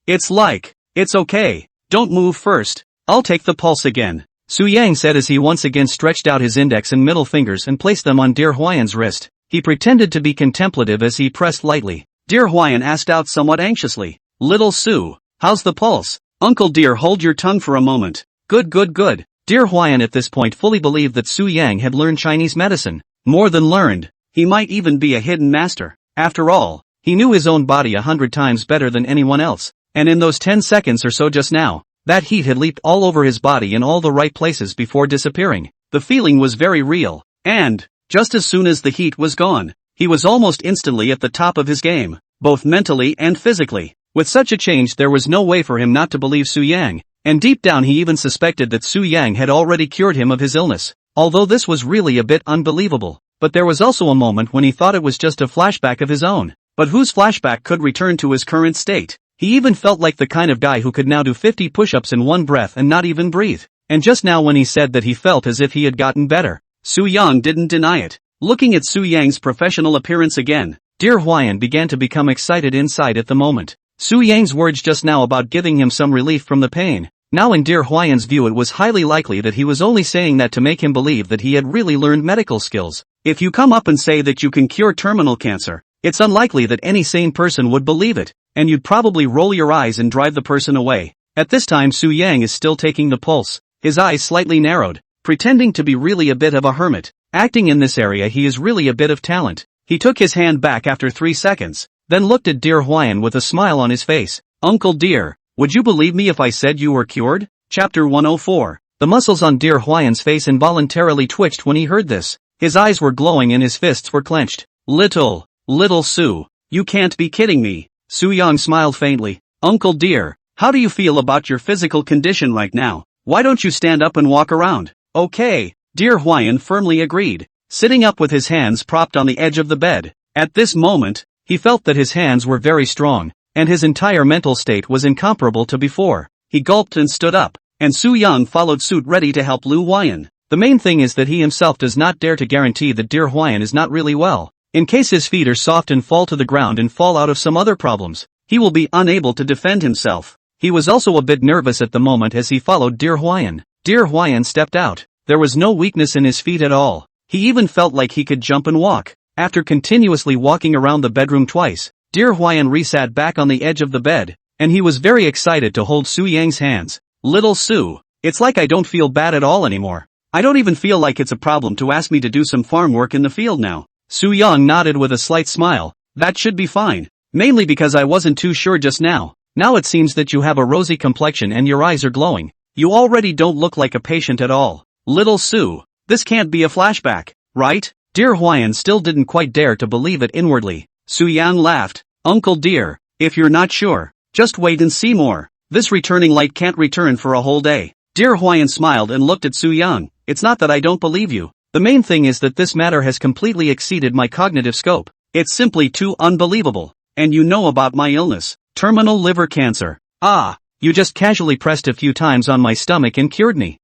Speaker 1: It's like. It's okay. Don't move first. I'll take the pulse again." Su Yang said as he once again stretched out his index and middle fingers and placed them on dear Hwayan's wrist. He pretended to be contemplative as he pressed lightly. Dear Hwayan asked out somewhat anxiously, "Little Su, how's the pulse?" "Uncle dear, hold your tongue for a moment." Good. Dear Hwayan at this point fully believed that Su Yang had learned Chinese medicine. More than learned. He might even be a hidden master. After all, he knew his own body 100 times better than anyone else. And in those 10 seconds or so just now, that heat had leaped all over his body in all the right places before disappearing. The feeling was very real. And, just as soon as the heat was gone, he was almost instantly at the top of his game, both mentally and physically. With such a change there was no way for him not to believe Su Yang, and deep down he even suspected that Su Yang had already cured him of his illness. Although this was really a bit unbelievable, but there was also a moment when he thought it was just a flashback of his own. But whose flashback could return to his current state? He even felt like the kind of guy who could now do 50 push-ups in one breath and not even breathe. And just now when he said that he felt as if he had gotten better, Su Yang didn't deny it. Looking at Su Yang's professional appearance again, dear Hwayan began to become excited inside at the moment. Su Yang's words just now about giving him some relief from the pain. Now in dear Hwayan's view it was highly likely that he was only saying that to make him believe that he had really learned medical skills. If you come up and say that you can cure terminal cancer, it's unlikely that any sane person would believe it, and you'd probably roll your eyes and drive the person away. At this time Su Yang is still taking the pulse, his eyes slightly narrowed, pretending to be really a bit of a hermit. Acting in this area he is really a bit of talent. He took his hand back after 3 seconds, then looked at dear Hwayan with a smile on his face. "Uncle dear, would you believe me if I said you were cured?" Chapter 104. The muscles on dear Hwayan's face involuntarily twitched when he heard this. His eyes were glowing and his fists were clenched. Little Su, you can't be kidding me." Su Yang smiled faintly. "Uncle dear, how do you feel about your physical condition right now? Why don't you stand up and walk around?" "Okay." Dear Hwayan firmly agreed, sitting up with his hands propped on the edge of the bed. At this moment, he felt that his hands were very strong, and his entire mental state was incomparable to before. He gulped and stood up, and Su Yang followed suit ready to help Lu Hwayan. The main thing is that he himself does not dare to guarantee that dear Hwayan is not really well, in case his feet are soft and fall to the ground and fall out of some other problems. he will be unable to defend himself. He was also a bit nervous at the moment as he followed Dear Hwayan. Dear Hwayan stepped out. There was no weakness in his feet at all. He even felt like he could jump and walk. After continuously walking around the bedroom twice, Dear Hwayan resat back on the edge of the bed, and he was very excited to hold Su Yang's hands. Little Su, it's like I don't feel bad at all anymore. I don't even feel like it's a problem to ask me to do some farm work in the field now. Su Yang nodded with a slight smile. That should be fine. Mainly because I wasn't too sure just now. Now it seems that you have a rosy complexion and your eyes are glowing. You already don't look like a patient at all. Little Su, this can't be a flashback, right? Dear Hwayan still didn't quite dare to believe it inwardly. Su Yang laughed. Uncle dear, if you're not sure, just wait and see more. This returning light can't return for a whole day. Dear Hwayan smiled and looked at Su Yang. It's not that I don't believe you. The main thing is that this matter has completely exceeded my cognitive scope. It's simply too unbelievable. And you know about my illness. Terminal liver cancer. Ah, you just casually pressed a few times on my stomach and cured me.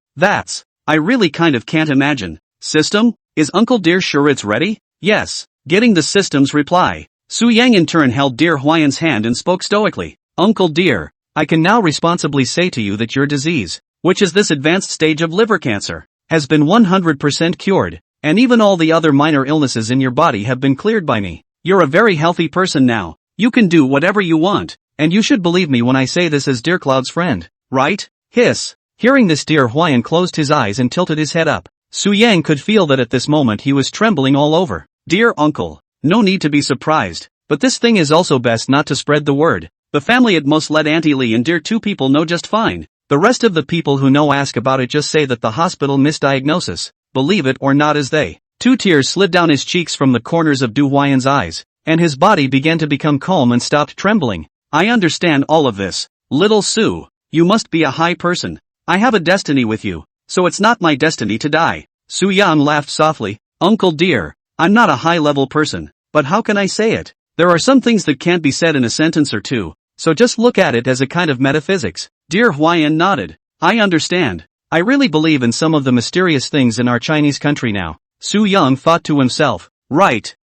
Speaker 1: I really kind of can't imagine. System? Is Uncle dear sure it's ready? Yes. Getting the system's reply. Su Yang in turn held Dear Hwayan's hand and spoke stoically. Uncle dear, I can now responsibly say to you that your disease, which is this advanced stage of liver cancer, has been 100% cured, and even all the other minor illnesses in your body have been cleared by me. You're a very healthy person now. You can do whatever you want, and you should believe me when I say this as Dear Cloud's friend, right? Hiss. Hearing this, Dear Hwayan closed his eyes and tilted his head up. Su Yang could feel that at this moment he was trembling all over. Dear uncle, no need to be surprised, but this thing is also best not to spread the word. The family at most let Auntie Lee and Dear two people know just fine. The rest of the people who know ask about it just say that the hospital misdiagnosis, believe it or not as they. 2 tears slid down his cheeks from the corners of Du Hwayan's eyes, and his body began to become calm and stopped trembling. I understand all of this. Little Su, you must be a high person. I have a destiny with you, so it's not my destiny to die. Su Yang laughed softly. Uncle dear, I'm not a high-level person, but how can I say it? There are some things that can't be said in a sentence or two, so just look at it as a kind of metaphysics. Dear Hwayan nodded. I understand. I really believe in some of the mysterious things in our Chinese country now. Su Yang thought to himself. Right.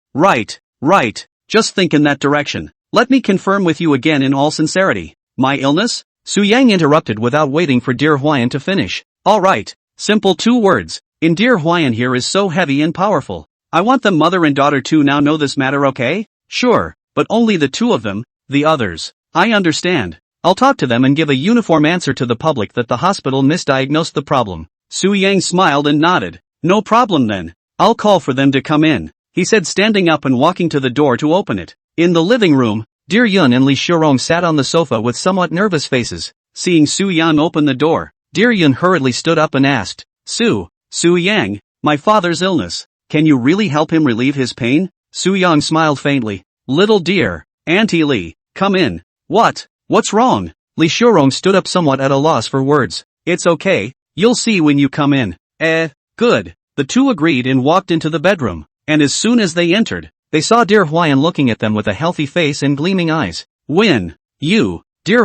Speaker 1: Just think in that direction. Let me confirm with you again in all sincerity. My illness? Su Yang interrupted without waiting for Dear Hwayan to finish. Alright. Simple 2 words. In Dear Hwayan here is so heavy and powerful. I want them mother and daughter to now know this matter, okay? Sure, but only the 2 of them, the others. I understand. I'll talk to them and give a uniform answer to the public that the hospital misdiagnosed the problem. Su Yang smiled and nodded. No problem then. I'll call for them to come in, he said, standing up and walking to the door to open it. In the living room, Dear Yun and Li Shurong sat on the sofa with somewhat nervous faces. Seeing Su Yang open the door, Dear Yun hurriedly stood up and asked, Su Yang, my father's illness. Can you really help him relieve his pain? Su Yang smiled faintly. Little dear, Auntie Lee, come in. What's wrong? Li Shurong stood up somewhat at a loss for words. It's okay, you'll see when you come in. Good. The 2 agreed and walked into the bedroom, and as soon as they entered, they saw Dear Hwayan looking at them with a healthy face and gleaming eyes. Dear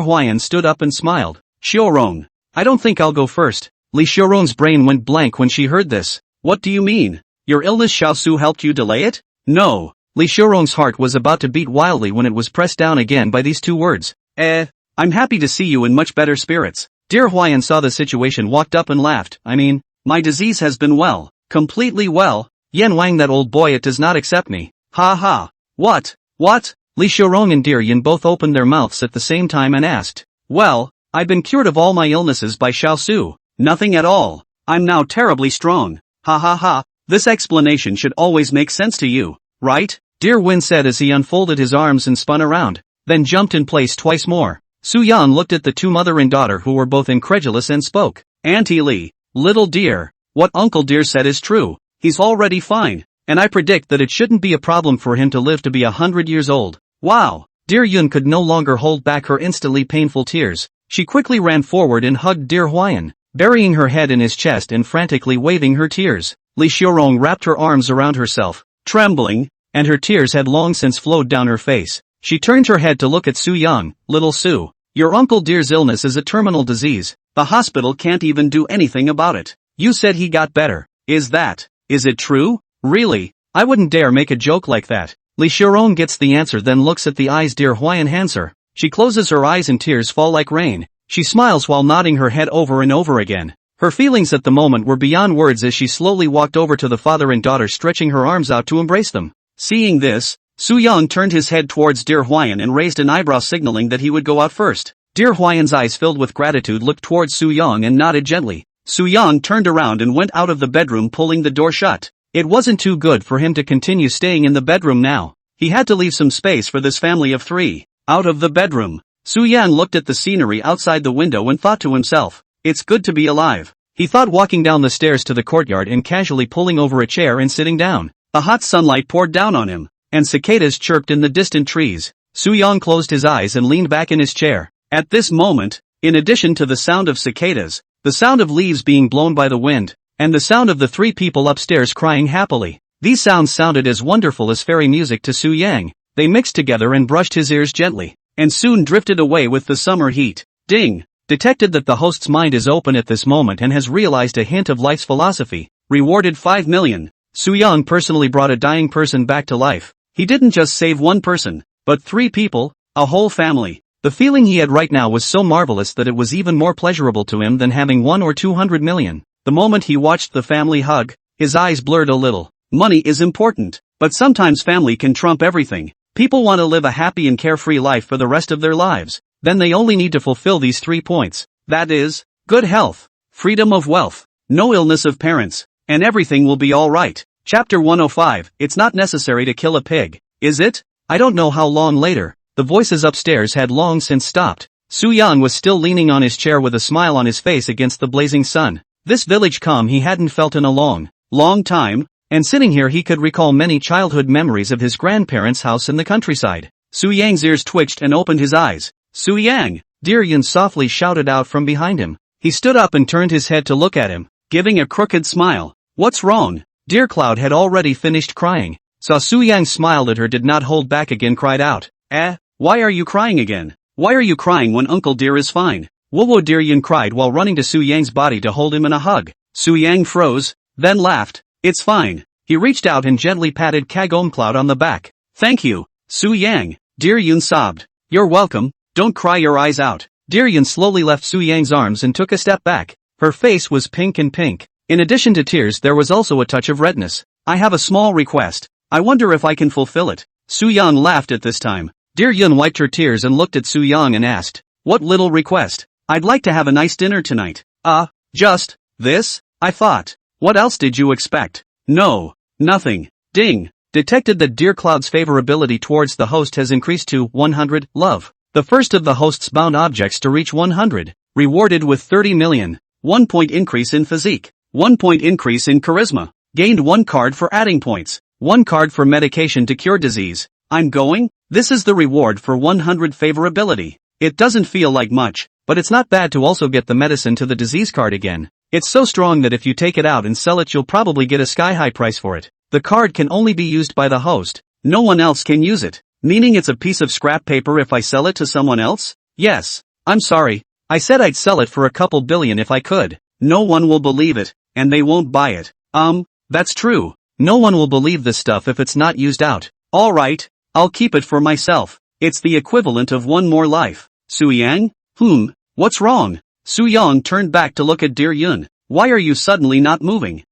Speaker 1: Hwayan stood up and smiled. Shurong, I don't think I'll go first. Li Shurong's brain went blank when she heard this. What do you mean? Your illness Xiaosu helped you delay it? No. Li Shurong's heart was about to beat wildly when it was pressed down again by these 2 words. I'm happy to see you in much better spirits. Dear Hwayan saw the situation, walked up and laughed. I mean, my disease has been well, completely well. Yan Wang, that old boy, it does not accept me. Ha ha. What? Li Shurong and Dear Yin both opened their mouths at the same time and asked. Well, I've been cured of all my illnesses by Xiaosu. Nothing at all. I'm now terribly strong. Ha ha ha. This explanation should always make sense to you, right? Dear Win said as he unfolded his arms and spun around, then jumped in place twice more. Su Yan looked at the 2 mother and daughter who were both incredulous and spoke. Auntie Lee, little dear, what Uncle dear said is true. He's already fine, and I predict that it shouldn't be a problem for him to live to be 100 years old. Wow! Dear Yun could no longer hold back her instantly painful tears. She quickly ran forward and hugged Dear Hwayan, burying her head in his chest and frantically waving her tears. Li Shurong wrapped her arms around herself, trembling, and her tears had long since flowed down her face. She turned her head to look at Su Yang. Little Su, your Uncle dear's illness is a terminal disease. The hospital can't even do anything about it. You said he got better. Is it true? Really? I wouldn't dare make a joke like that. Li Shurong gets the answer, then looks at the eyes Dear Hwayan hands her. She closes her eyes and tears fall like rain. She smiles while nodding her head over and over again. Her feelings at the moment were beyond words as she slowly walked over to the father and daughter, stretching her arms out to embrace them. Seeing this, Soo-young turned his head towards Dear Hwayan and raised an eyebrow, signaling that he would go out first. Dear Hwayan's eyes filled with gratitude looked towards Soo-young and nodded gently. Soo-young turned around and went out of the bedroom, pulling the door shut. It wasn't too good for him to continue staying in the bedroom now. He had to leave some space for this family of three. Out of the bedroom, Soo-young looked at the scenery outside the window and thought to himself, "It's good to be alive." He thought, walking down the stairs to the courtyard and casually pulling over a chair and sitting down. The hot sunlight poured down on him, and cicadas chirped in the distant trees. Soo-young closed his eyes and leaned back in his chair. At this moment, in addition to the sound of cicadas, the sound of leaves being blown by the wind, and the sound of the three people upstairs crying happily, these sounds sounded as wonderful as fairy music to Soo-young. They mixed together and brushed his ears gently, and soon drifted away with the summer heat. Ding! Detected that the host's mind is open at this moment and has realized a hint of life's philosophy. Rewarded 5 million. Soo-young personally brought a dying person back to life. He didn't just save one person, but 3 people, a whole family. The feeling he had right now was so marvelous that it was even more pleasurable to him than having 1 or 200 million. The moment he watched the family hug, his eyes blurred a little. Money is important, but sometimes family can trump everything. People want to live a happy and carefree life for the rest of their lives. Then they only need to fulfill these 3 points. That is, good health, freedom of wealth, no illness of parents, and everything will be alright. Chapter 105, It's not necessary to kill a pig, is it? I don't know how long later. The voices upstairs had long since stopped. Soo-young was still leaning on his chair with a smile on his face against the blazing sun. This village calm he hadn't felt in a long time, and sitting here he could recall many childhood memories of his grandparents' house in the countryside. Soo-young's ears twitched and opened his eyes. "Soo-young!" Dear Yun softly shouted out from behind him. He stood up and turned his head to look at him, giving a crooked smile. "What's wrong?" Dear Cloud had already finished crying. Saw Soo-young smiled at her, did not hold back again, cried out, Why are you crying again? Why are you crying when Uncle Dear is fine?" "Whoa," Dear Yun cried while running to Soo-young's body to hold him in a hug. Soo-young froze, then laughed. "It's fine." He reached out and gently patted Kagome Cloud on the back. "Thank you, Soo-young." Dear Yun sobbed. "You're welcome, don't cry your eyes out." Dear Yun slowly left Soo-young's arms and took a step back. Her face was pink. In addition to tears there was also a touch of redness. "I have a small request. I wonder if I can fulfill it." Soo-young laughed at this time. Dear Yun wiped her tears and looked at Soo-young and asked, "What little request?" "I'd like to have a nice dinner tonight." Just this?" I thought. What else did you expect?" "No, nothing." Ding. Detected that Dear Cloud's favorability towards the host has increased to 100, love. The first of the host's bound objects to reach 100. Rewarded with 30 million. 1 point increase in physique. 1 point increase in charisma. Gained 1 card for adding points. 1 card for medication to cure disease. I'm going? This is the reward for 100 favorability. It doesn't feel like much, but it's not bad to also get the medicine to the disease card again. It's so strong that if you take it out and sell it you'll probably get a sky-high price for it. The card can only be used by the host. No one else can use it. Meaning it's a piece of scrap paper if I sell it to someone else? Yes. I'm sorry. I said I'd sell it for a couple billion if I could. No one will believe it, and they won't buy it. That's true. No one will believe this stuff if it's not used out. Alright, I'll keep it for myself. It's the equivalent of 1 more life. Soo-young? What's wrong? Soo-young turned back to look at Dear Yun. Why are you suddenly not moving?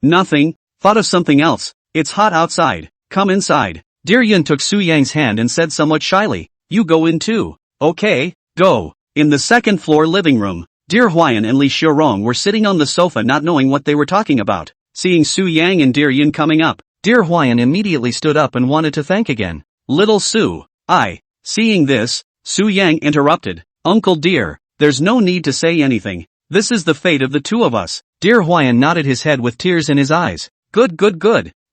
Speaker 1: Nothing. Thought of something else. It's hot outside. Come inside. Dear Yun took Soo-young's hand and said somewhat shyly, "You go in too." "Okay, go." In the second floor living room, Dear Hwayan and Lee Xiaorong were sitting on the sofa not knowing what they were talking about. Seeing Soo-young and Dear Yun coming up, Dear Hwayan immediately stood up and wanted to thank again. "Little Soo." Seeing this, Soo-young interrupted. "Uncle Dear, there's no need to say anything. This is the fate of the 2 of us." Dear Hwayan nodded his head with tears in his eyes. Good.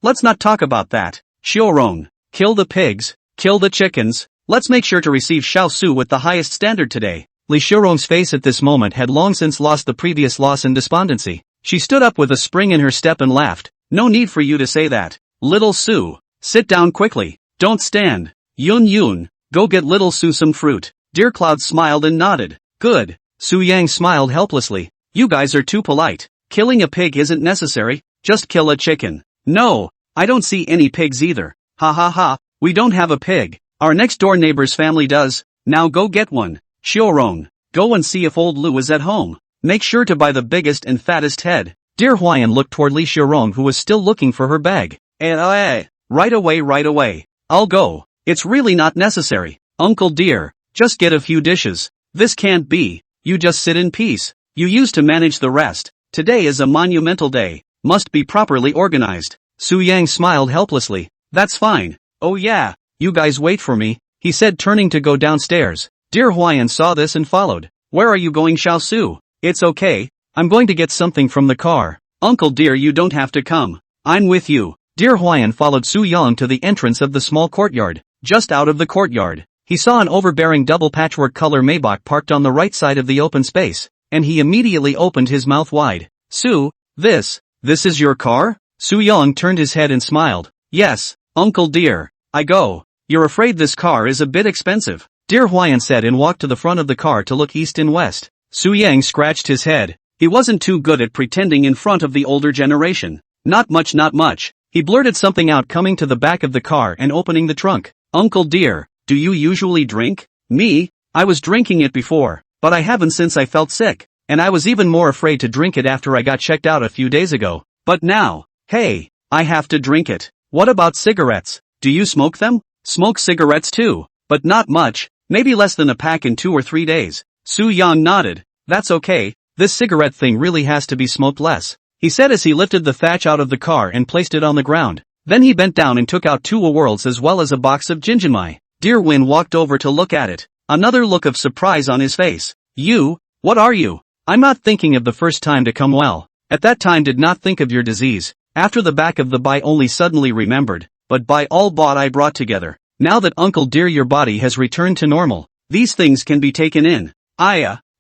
Speaker 1: Let's not talk about that. Xiaorong, kill the pigs, kill the chickens. Let's make sure to receive Xiao Su with the highest standard today. Li Xiaorong's face at this moment had long since lost the previous loss in despondency. She stood up with a spring in her step and laughed. "No need for you to say that. Little Soo, sit down quickly. Don't stand. Yun, go get Little Soo some fruit." Dear Cloud smiled and nodded. "Good." Soo-young smiled helplessly. "You guys are too polite. Killing a pig isn't necessary, just kill a chicken." "No, I don't see any pigs either." Ha, we don't have a pig. Our next door neighbor's family does." Now go get one. Xiaorong, go and see if old Lu is at home. Make sure to buy the biggest and fattest head. Dear Huayan looked toward Li Xiaorong, who was still looking for her bag. Right away. I'll go. It's really not necessary. Uncle dear, just get a few dishes. This can't be. You just sit in peace. You used to manage the rest. Today is a monumental day. Must be properly organized. Su Yang smiled helplessly. That's fine. Oh yeah, you guys wait for me, he said, turning to go downstairs. Dear Huayan saw this and followed. Where are you going, Xiao Su? It's okay. I'm going to get something from the car. Uncle dear, you don't have to come. I'm with you. Dear Huayan followed Su Yang to the entrance of the small courtyard. Just out of the courtyard, he saw an overbearing double patchwork color Maybach parked on the right side of the open space, and he immediately opened his mouth wide. Su, this is your car? Su Yang turned his head and smiled. Yes, uncle dear. I go. You're afraid this car is a bit expensive, Dear Huayan said, and walked to the front of the car to look east and west. Su Yang scratched his head. He wasn't too good at pretending in front of the older generation. Not much. He blurted something out, coming to the back of the car and opening the trunk. Uncle dear, do you usually drink? Me? I was drinking it before, but I haven't since I felt sick, and I was even more afraid to drink it after I got checked out a few days ago. But now, hey, I have to drink it. What about cigarettes? Do you smoke them? Smoke cigarettes too, but not much, maybe less than a pack in 2 or 3 days. Su Yang nodded. That's okay, this cigarette thing really has to be smoked less, he said as he lifted the thatch out of the car and placed it on the ground. Then he bent down and took out 2 worlds as well as a box of Jinjinmai. Dear Win walked over to look at it, another look of surprise on his face. You? What are you? I'm not thinking of the first time to come, well, at that time did not think of your disease. After the back of the buy only suddenly remembered, but by all bought I brought together. Now that uncle dear your body has returned to normal, these things can be taken in.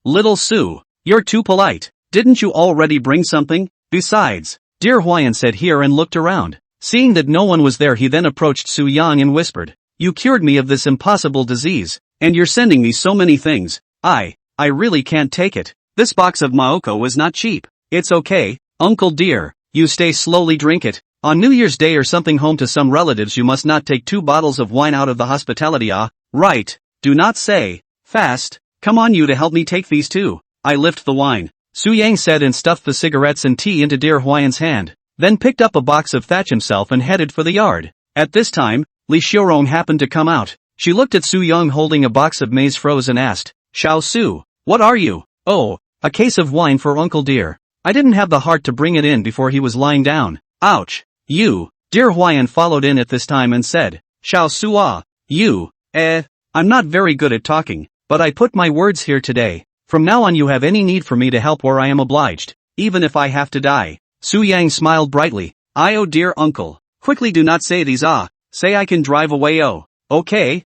Speaker 1: Little Su, you're too polite. Didn't you already bring something? Besides, Dear Huayan said here and looked around. Seeing that no one was there, he then approached Su Yang and whispered, you cured me of this impossible disease, and you're sending me so many things. I really can't take it. This box of Maoko was not cheap. It's okay, uncle dear, you stay slowly, drink it. On New Year's Day or something home to some relatives you must not take 2 bottles of wine out of the hospitality. Right. Do not say, fast, come on you to help me take these too. I lift the wine, Su Yang said, and stuffed the cigarettes and tea into Dear Huayan's hand, then picked up a box of thatch himself and headed for the yard. At this time, Li Xiaorong happened to come out. She looked at Su Yang holding a box of maize froze and asked, Xiao Su, what are you? Oh, a case of wine for uncle dear. I didn't have the heart to bring it in before he was lying down. Ouch. You, Dear Huayan followed in at this time and said, Xiao Su, you, I'm not very good at talking, but I put my words here today. From now on you have any need for me to help where I am obliged, even if I have to die. Su Yang smiled brightly. Oh dear uncle, quickly do not say these say I can drive away. Oh, okay,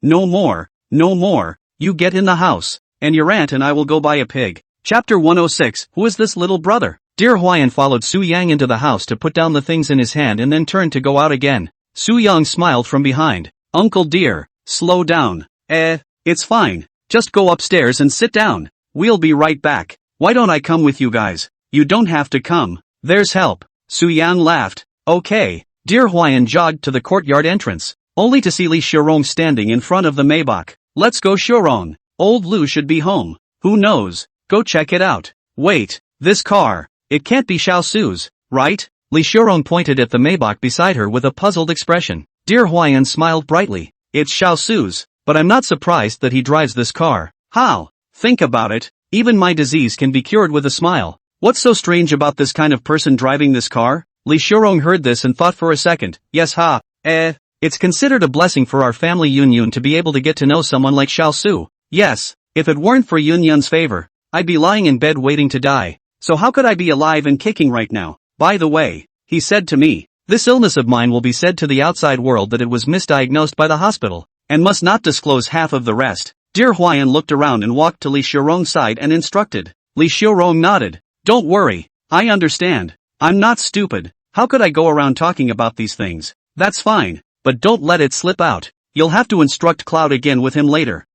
Speaker 1: no more, you get in the house, and your aunt and I will go buy a pig. Chapter 106, Who is this little brother? Dear Huayan followed Su Yang into the house to put down the things in his hand and then turned to go out again. Su Yang smiled from behind. Uncle dear, slow down. It's fine, just go upstairs and sit down. We'll be right back. Why don't I come with you guys? You don't have to come. There's help. Su Yang laughed. Okay. Dear Huayan jogged to the courtyard entrance, only to see Li Xiaorong standing in front of the Maybach. Let's go, Xiaorong. Old Lu should be home. Who knows? Go check it out. Wait, this car. It can't be Xiao Su's, right? Li Xiaorong pointed at the Maybach beside her with a puzzled expression. Dear Huayan smiled brightly. It's Xiao Su's, but I'm not surprised that he drives this car. How? Think about it. Even my disease can be cured with a smile. What's so strange about this kind of person driving this car? Li Xiaorong heard this and thought for a second. Yes, it's considered a blessing for our family Yun to be able to get to know someone like Xiao Su. Yes, if it weren't for Yun's favor, I'd be lying in bed waiting to die. So how could I be alive and kicking right now? By the way, he said to me, this illness of mine will be said to the outside world that it was misdiagnosed by the hospital, and must not disclose half of the rest. Dear Huayan looked around and walked to Li Xiaorong's side and instructed. Li Xiaorong nodded. Don't worry, I understand. I'm not stupid. How could I go around talking about these things? That's fine, but don't let it slip out. You'll have to instruct Cloud again with him later.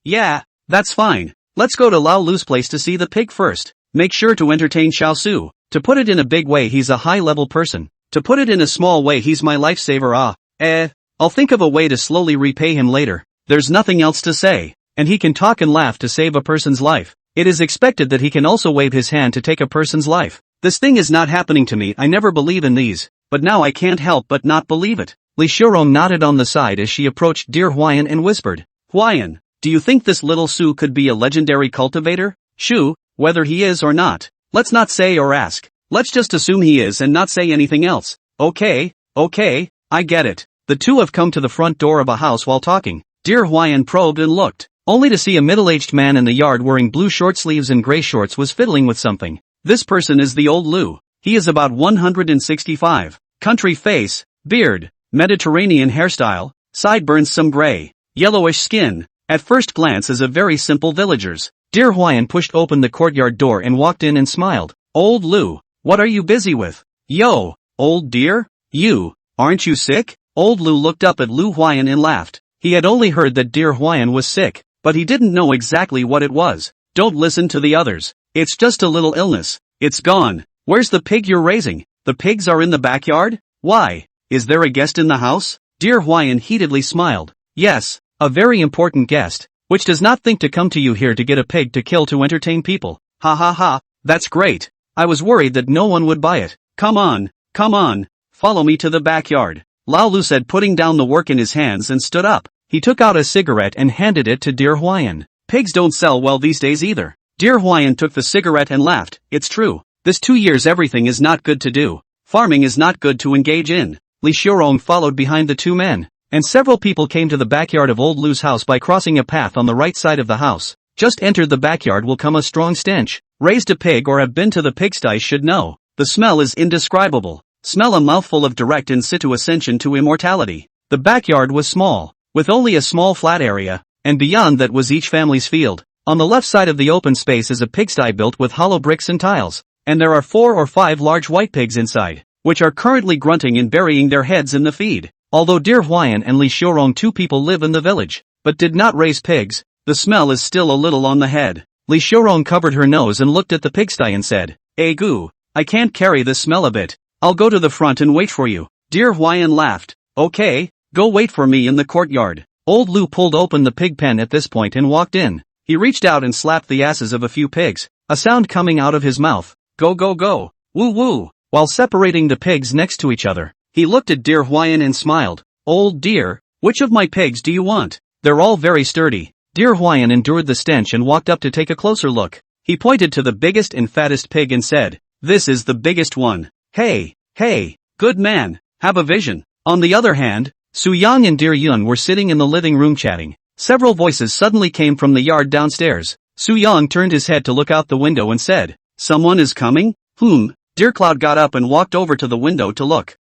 Speaker 1: Yeah, that's fine. Let's go to Lao Lu's place to see the pig first. Make sure to entertain Xiao Su. To put it in a big way, he's a high-level person. To put it in a small way, he's my lifesaver. I'll think of a way to slowly repay him later. There's nothing else to say. And he can talk and laugh to save a person's life. It is expected that he can also wave his hand to take a person's life. This thing is not happening to me. I never believe in these. But now I can't help but not believe it. Li Xiaorong nodded on the side as she approached dear Huayan and whispered, Huayan, do you think this little Su could be a legendary cultivator? Shu, whether he is or not. Let's not say or ask. Let's just assume he is and not say anything else. Okay, I get it. The two have come to the front door of a house while talking. Dear Huayan probed and looked, only to see a middle-aged man in the yard wearing blue short sleeves and gray shorts was fiddling with something. This person is the old Lu. He is about 165. Country face, beard, Mediterranean hairstyle, sideburns, some gray, yellowish skin. At first glance is a very simple villager's. Dear Huayan pushed open the courtyard door and walked in and smiled. Old Lu, what are you busy with? Yo, old dear? You, aren't you sick? Old Lu looked up at Lu Huayan and laughed. He had only heard that dear Huayan was sick, but he didn't know exactly what it was. Don't listen to the others. It's just a little illness. It's gone. Where's the pig you're raising? The pigs are in the backyard? Why? Is there a guest in the house? Dear Huayan heatedly smiled. Yes, a very important guest, which does not think to come to you here to get a pig to kill to entertain people. Ha ha ha, that's great. I was worried that no one would buy it. Come on, follow me to the backyard. Lao Lu said, putting down the work in his hands, and stood up. He took out a cigarette and handed it to dear Huayan. Pigs don't sell well these days either. Dear Huayan took the cigarette and laughed. It's true. This 2 years everything is not good to do. Farming is not good to engage in. Li Xiaorong followed behind the two men, and several people came to the backyard of old Lu's house by crossing a path on the right side of the house. Just entered the backyard will come a strong stench. Raised a pig or have been to the pigsty should know. The smell is indescribable. Smell a mouthful of direct in situ ascension to immortality. The backyard was small, with only a small flat area, and beyond that was each family's field. On the left side of the open space is a pigsty built with hollow bricks and tiles, and there are 4 or 5 large white pigs inside, which are currently grunting and burying their heads in the feed. Although dear Huayan and Li Xiaorong, 2 people live in the village, but did not raise pigs, the smell is still a little on the head. Li Xiaorong covered her nose and looked at the pigsty and said, Gu, I can't carry this smell a bit. I'll go to the front and wait for you. Dear Huayan laughed. Okay, go wait for me in the courtyard. Old Lu pulled open the pig pen at this point and walked in. He reached out and slapped the asses of a few pigs, a sound coming out of his mouth. Go, woo woo. While separating the pigs next to each other, he looked at dear Huayan and smiled. Old dear, which of my pigs do you want? They're all very sturdy. Dear Huayan endured the stench and walked up to take a closer look. He pointed to the biggest and fattest pig and said, This is the biggest one. Hey, good man, have a vision. On the other hand, Su Yang and dear Yun were sitting in the living room chatting. Several voices suddenly came from the yard downstairs. Su Yang turned his head to look out the window and said, Someone is coming? Dear Cloud got up and walked over to the window to look.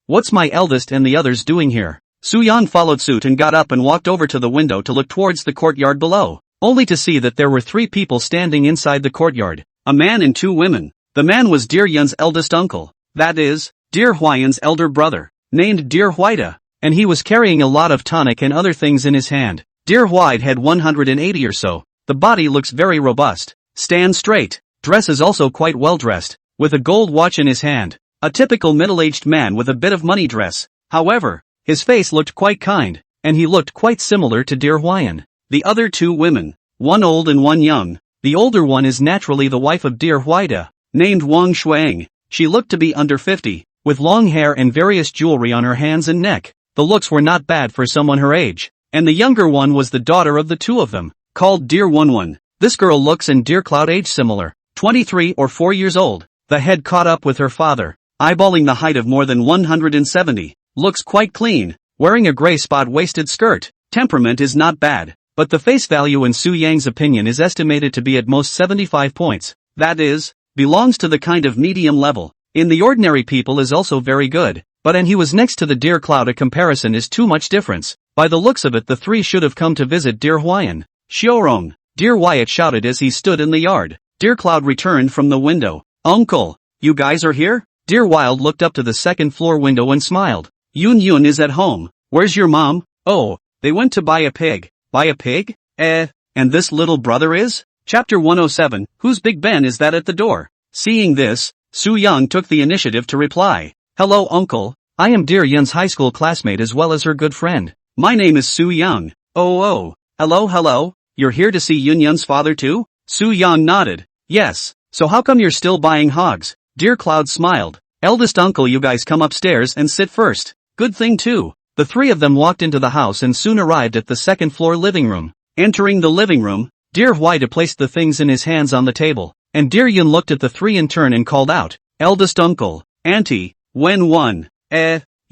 Speaker 1: What's my eldest and the others doing here? Su Yang followed suit and got up and walked over to the window to look towards the courtyard below, only to see that there were 3 people standing inside the courtyard. A man and 2 women. The man was dear Yun's eldest uncle. That is, dear Huayan's elder brother, named dear Huida, and he was carrying a lot of tonic and other things in his hand. Dear Huide had 180 or so. The body looks very robust. Stand straight. Dress is also quite well dressed, with a gold watch in his hand. A typical middle-aged man with a bit of money dress. However, his face looked quite kind, and he looked quite similar to dear Huayan. The other 2 women, one old and one young. The older one is naturally the wife of dear Huida, named Wang Shuang. She looked to be under 50, with long hair and various jewelry on her hands and neck. The looks were not bad for someone her age. And the younger one was the daughter of the 2 of them, called dear Wunwun. This girl looks and dear Cloud age similar, 23 or 4 years old. The head caught up with her father, eyeballing the height of more than 170. Looks quite clean, wearing a gray spot-waisted skirt. Temperament is not bad, but the face value in Su Yang's opinion is estimated to be at most 75 points. That is, belongs to the kind of medium level. In the ordinary people is also very good, but and he was next to the dear Cloud, a comparison is too much difference. By the looks of it, the 3 should have come to visit dear Huayan. Xiaorong, dear Wyatt shouted as he stood in the yard. Dear Cloud returned from the window. Uncle, you guys are here? Dear Wild looked up to the 2nd floor window and smiled. Yun is at home. Where's your mom? Oh, they went to buy a pig. Buy a pig? And this little brother is? Chapter 107, whose Big Ben is that at the door? Seeing this, Su Yang took the initiative to reply. Hello uncle, I am dear Yun's high school classmate as well as her good friend. My name is Su Yang. Oh. Hello, you're here to see Yun's father too? Su Yang nodded. Yes, so how come you're still buying hogs? Dear Cloud smiled. Eldest uncle, you guys come upstairs and sit first. Good thing too. The three of them walked into the house and soon arrived at the second floor living room. Entering the living room, dear Huida placed the things in his hands on the table, and dear Yun looked at the three in turn and called out, Eldest uncle, auntie,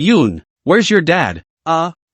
Speaker 1: Yun, where's your dad?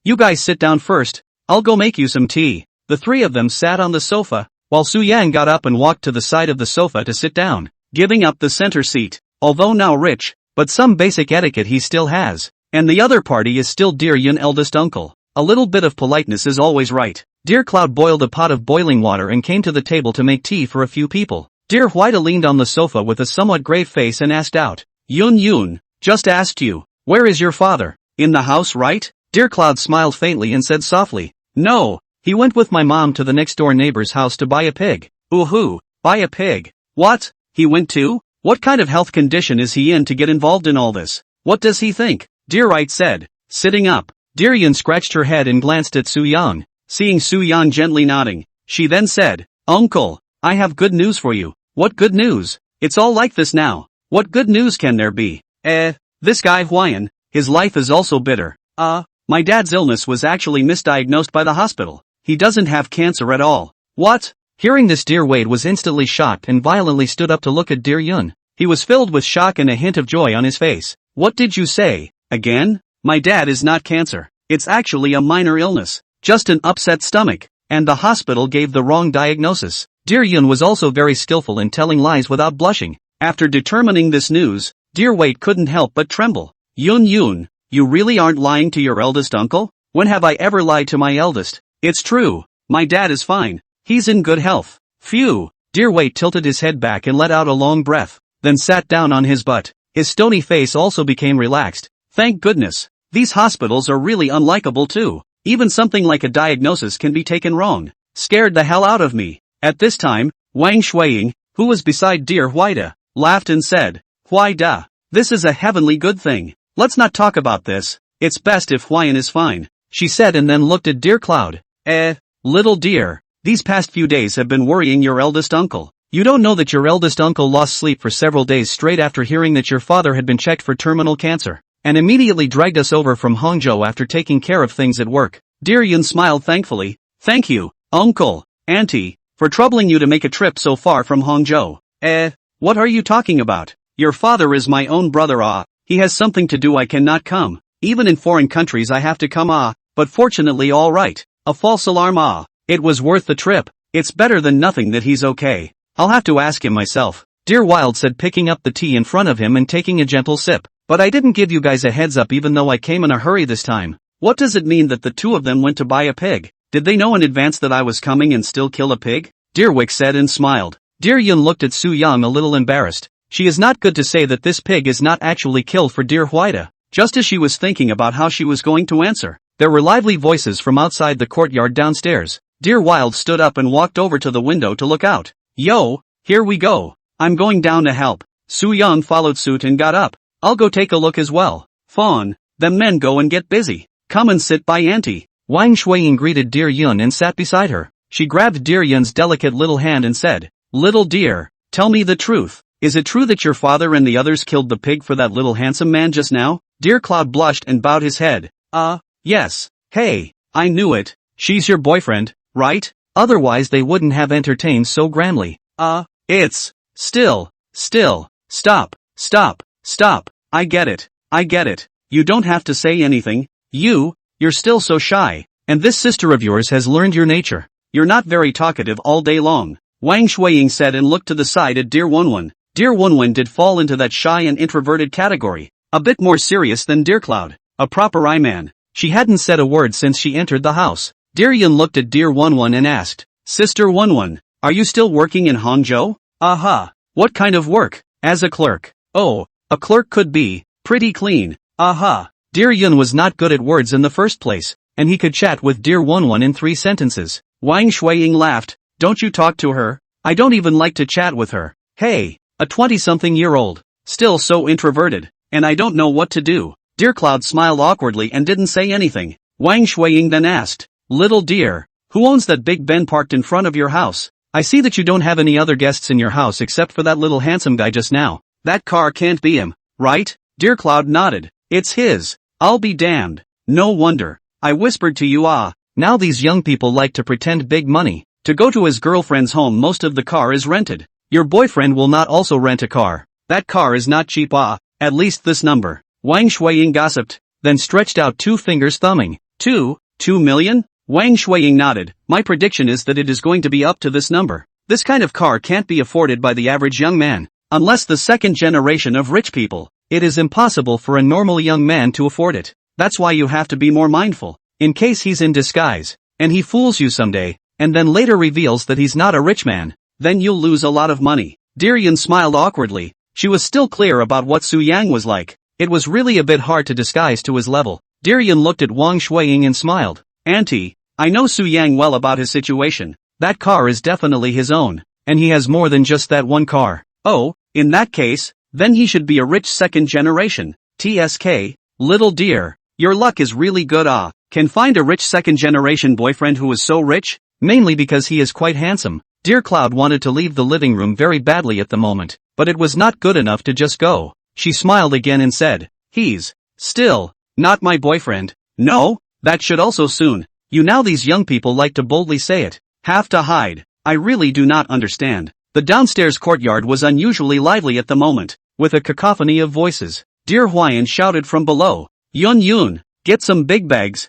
Speaker 1: You guys sit down first, I'll go make you some tea. The three of them sat on the sofa, while Su Yang got up and walked to the side of the sofa to sit down, giving up the center seat. Although now rich, but some basic etiquette he still has. And the other party is still dear Yun eldest uncle. A little bit of politeness is always right. Dear Cloud boiled a pot of boiling water and came to the table to make tea for a few people. Dear Huida leaned on the sofa with a somewhat grave face and asked out, Yun, just asked you, where is your father? In the house, right? Dear Cloud smiled faintly and said softly, no, he went with my mom to the next door neighbor's house to buy a pig. Ooh, buy a pig. What? He went too? What kind of health condition is he in to get involved in all this? What does he think? Dear Right said, sitting up. Dear Yun scratched her head and glanced at Su Yang. Seeing Su Yang gently nodding, she then said, Uncle, I have good news for you. What good news? It's all like this now. What good news can there be? This guy Huayan, his life is also bitter. My dad's illness was actually misdiagnosed by the hospital. He doesn't have cancer at all. What? Hearing this, dear Wade was instantly shocked and violently stood up to look at dear Yun. He was filled with shock and a hint of joy on his face. What did you say? Again? My dad is not cancer. It's actually a minor illness. Just an upset stomach. And the hospital gave the wrong diagnosis. Dear Yun was also very skillful in telling lies without blushing. After determining this news, dear Wade couldn't help but tremble. Yun, you really aren't lying to your eldest uncle? When have I ever lied to my eldest? It's true. My dad is fine. He's in good health. Phew. Dear Wade tilted his head back and let out a long breath, then sat down on his butt. His stony face also became relaxed. Thank goodness. These hospitals are really unlikable too. Even something like a diagnosis can be taken wrong. Scared the hell out of me. At this time, Wang Shuiying, who was beside dear Huida, laughed and said, Huida, this is a heavenly good thing. Let's not talk about this. It's best if Huayan is fine, she said and then looked at dear Cloud. Little dear, these past few days have been worrying your eldest uncle. You don't know that your eldest uncle lost sleep for several days straight after hearing that your father had been checked for terminal cancer, and immediately dragged us over from Hangzhou after taking care of things at work. Dear Yun smiled thankfully. Thank you, uncle, auntie, for troubling you to make a trip so far from Hangzhou. What are you talking about? Your father is my own brother. He has something to do, I cannot come. Even in foreign countries I have to come. But fortunately all right. A false alarm. It was worth the trip. It's better than nothing that he's okay. I'll have to ask him myself. Dear Wild said, picking up the tea in front of him and taking a gentle sip. But I didn't give you guys a heads up even though I came in a hurry this time. What does it mean that the two of them went to buy a pig? Did they know in advance that I was coming and still kill a pig? Dear Wick said and smiled. Dear Yun looked at Su Yang a little embarrassed. She is not good to say that this pig is not actually killed for dear Huida. Just as she was thinking about how she was going to answer, there were lively voices from outside the courtyard downstairs. Dear Wild stood up and walked over to the window to look out. Yo, here we go. I'm going down to help. Su Yang followed suit and got up. I'll go take a look as well. Fawn, them men go and get busy. Come and sit by auntie. Wang Shuiying greeted dear Yun and sat beside her. She grabbed dear Yun's delicate little hand and said, Little dear, tell me the truth. Is it true that your father and the others killed the pig for that little handsome man just now? Dear Cloud blushed and bowed his head. Yes. Hey, I knew it. She's your boyfriend, right? Otherwise they wouldn't have entertained so grandly. It's, still, stop. I get it. You don't have to say anything. You're still so shy. And this sister of yours has learned your nature. You're not very talkative all day long. Wang Shuiying said and looked to the side at dear Wenwen. Dear Wenwen did fall into that shy and introverted category. A bit more serious than dear Cloud. A proper I-man. She hadn't said a word since she entered the house. Dear Yun looked at dear Wenwen and asked, Sister Wenwen, are you still working in Hangzhou? What kind of work? As a clerk. Oh, a clerk could be pretty clean. Dear Yun was not good at words in the first place, and he could chat with dear Wenwen in 3 sentences. Wang Shuiying laughed. Don't you talk to her? I don't even like to chat with her. Hey, a 20-something-year-old. Still so introverted, and I don't know what to do. Dear Cloud smiled awkwardly and didn't say anything. Wang Shuiying then asked, "Little dear, who owns that big Ben parked in front of your house? I see that you don't have any other guests in your house except for that little handsome guy just now. That car can't be him, right?" Dear Cloud nodded. "It's his. I'll be damned. No wonder. I whispered to you Now these young people like to pretend big money. To go to his girlfriend's home most of the car is rented. Your boyfriend will not also rent a car. That car is not cheap at least this number." Wang Shuiying gossiped, then stretched out 2 fingers thumbing. 2 million? Wang Shuiying nodded. "My prediction is that it is going to be up to this number. This kind of car can't be afforded by the average young man. Unless the second generation of rich people. It is impossible for a normal young man to afford it. That's why you have to be more mindful. In case he's in disguise, and he fools you someday, and then later reveals that he's not a rich man, then you'll lose a lot of money." Dear Yun smiled awkwardly. She was still clear about what Su Yang was like. It was really a bit hard to disguise to his level. Dear Yun looked at Wang Shuiying and smiled. "Auntie, I know Su Yang well about his situation. That car is definitely his own, and he has more than just that one car. Oh, in that case, then he should be a rich second generation. TSK, little dear, your luck is really good Can find a rich second generation boyfriend who is so rich? Mainly because he is quite handsome." Dear Cloud wanted to leave the living room very badly at the moment, but it was not good enough to just go. She smiled again and said, "He's still not my boyfriend." "No, that should also soon. Now these young people like to boldly say it. Have to hide. I really do not understand." The downstairs courtyard was unusually lively at the moment, with a cacophony of voices. Dear Huayan shouted from below, Yun, get some big bags."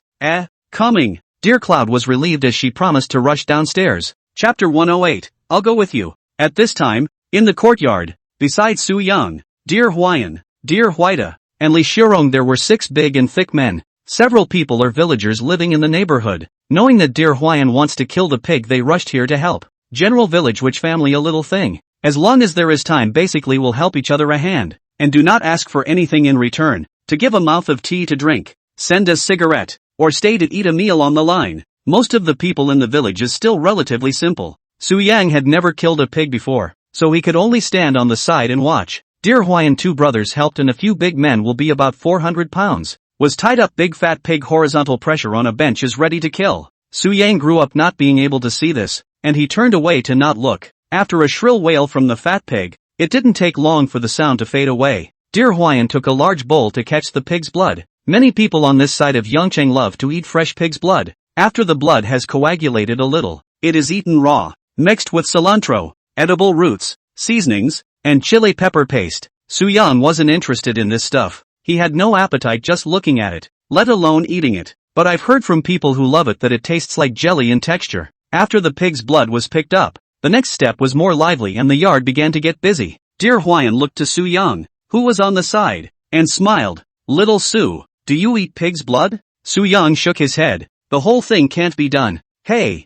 Speaker 1: Coming." Dear Cloud was relieved as she promised to rush downstairs. Chapter 108, I'll go with you. At this time, in the courtyard, besides Su Yang, Dear Huayan, Dear Huida, and Li Shirong there were 6 big and thick men. Several people or villagers living in the neighborhood. Knowing that Dear Huayan wants to kill the pig, they rushed here to help. General village which family a little thing. As long as there is time basically will help each other a hand. And do not ask for anything in return. To give a mouth of tea to drink. Send a cigarette. Or stay to eat a meal on the line. Most of the people in the village is still relatively simple. Su Yang had never killed a pig before, so he could only stand on the side and watch. Dear Huayan 2 brothers helped and a few big men will be about 400 pounds. Was tied up big fat pig horizontal pressure on a bench is ready to kill. Su Yang grew up not being able to see this, and he turned away to not look. After a shrill wail from the fat pig, it didn't take long for the sound to fade away. Dear Huayan took a large bowl to catch the pig's blood. Many people on this side of Yangcheng love to eat fresh pig's blood. After the blood has coagulated a little, it is eaten raw, mixed with cilantro, edible roots, seasonings, and chili pepper paste. Su Yang wasn't interested in this stuff. He had no appetite just looking at it, let alone eating it. But I've heard from people who love it that it tastes like jelly in texture. After the pig's blood was picked up, the next step was more lively and the yard began to get busy. Dear Huayan looked to Su Yang, who was on the side, and smiled. Little Su, do you eat pig's blood? Su Yang shook his head. The whole thing can't be done. Hey,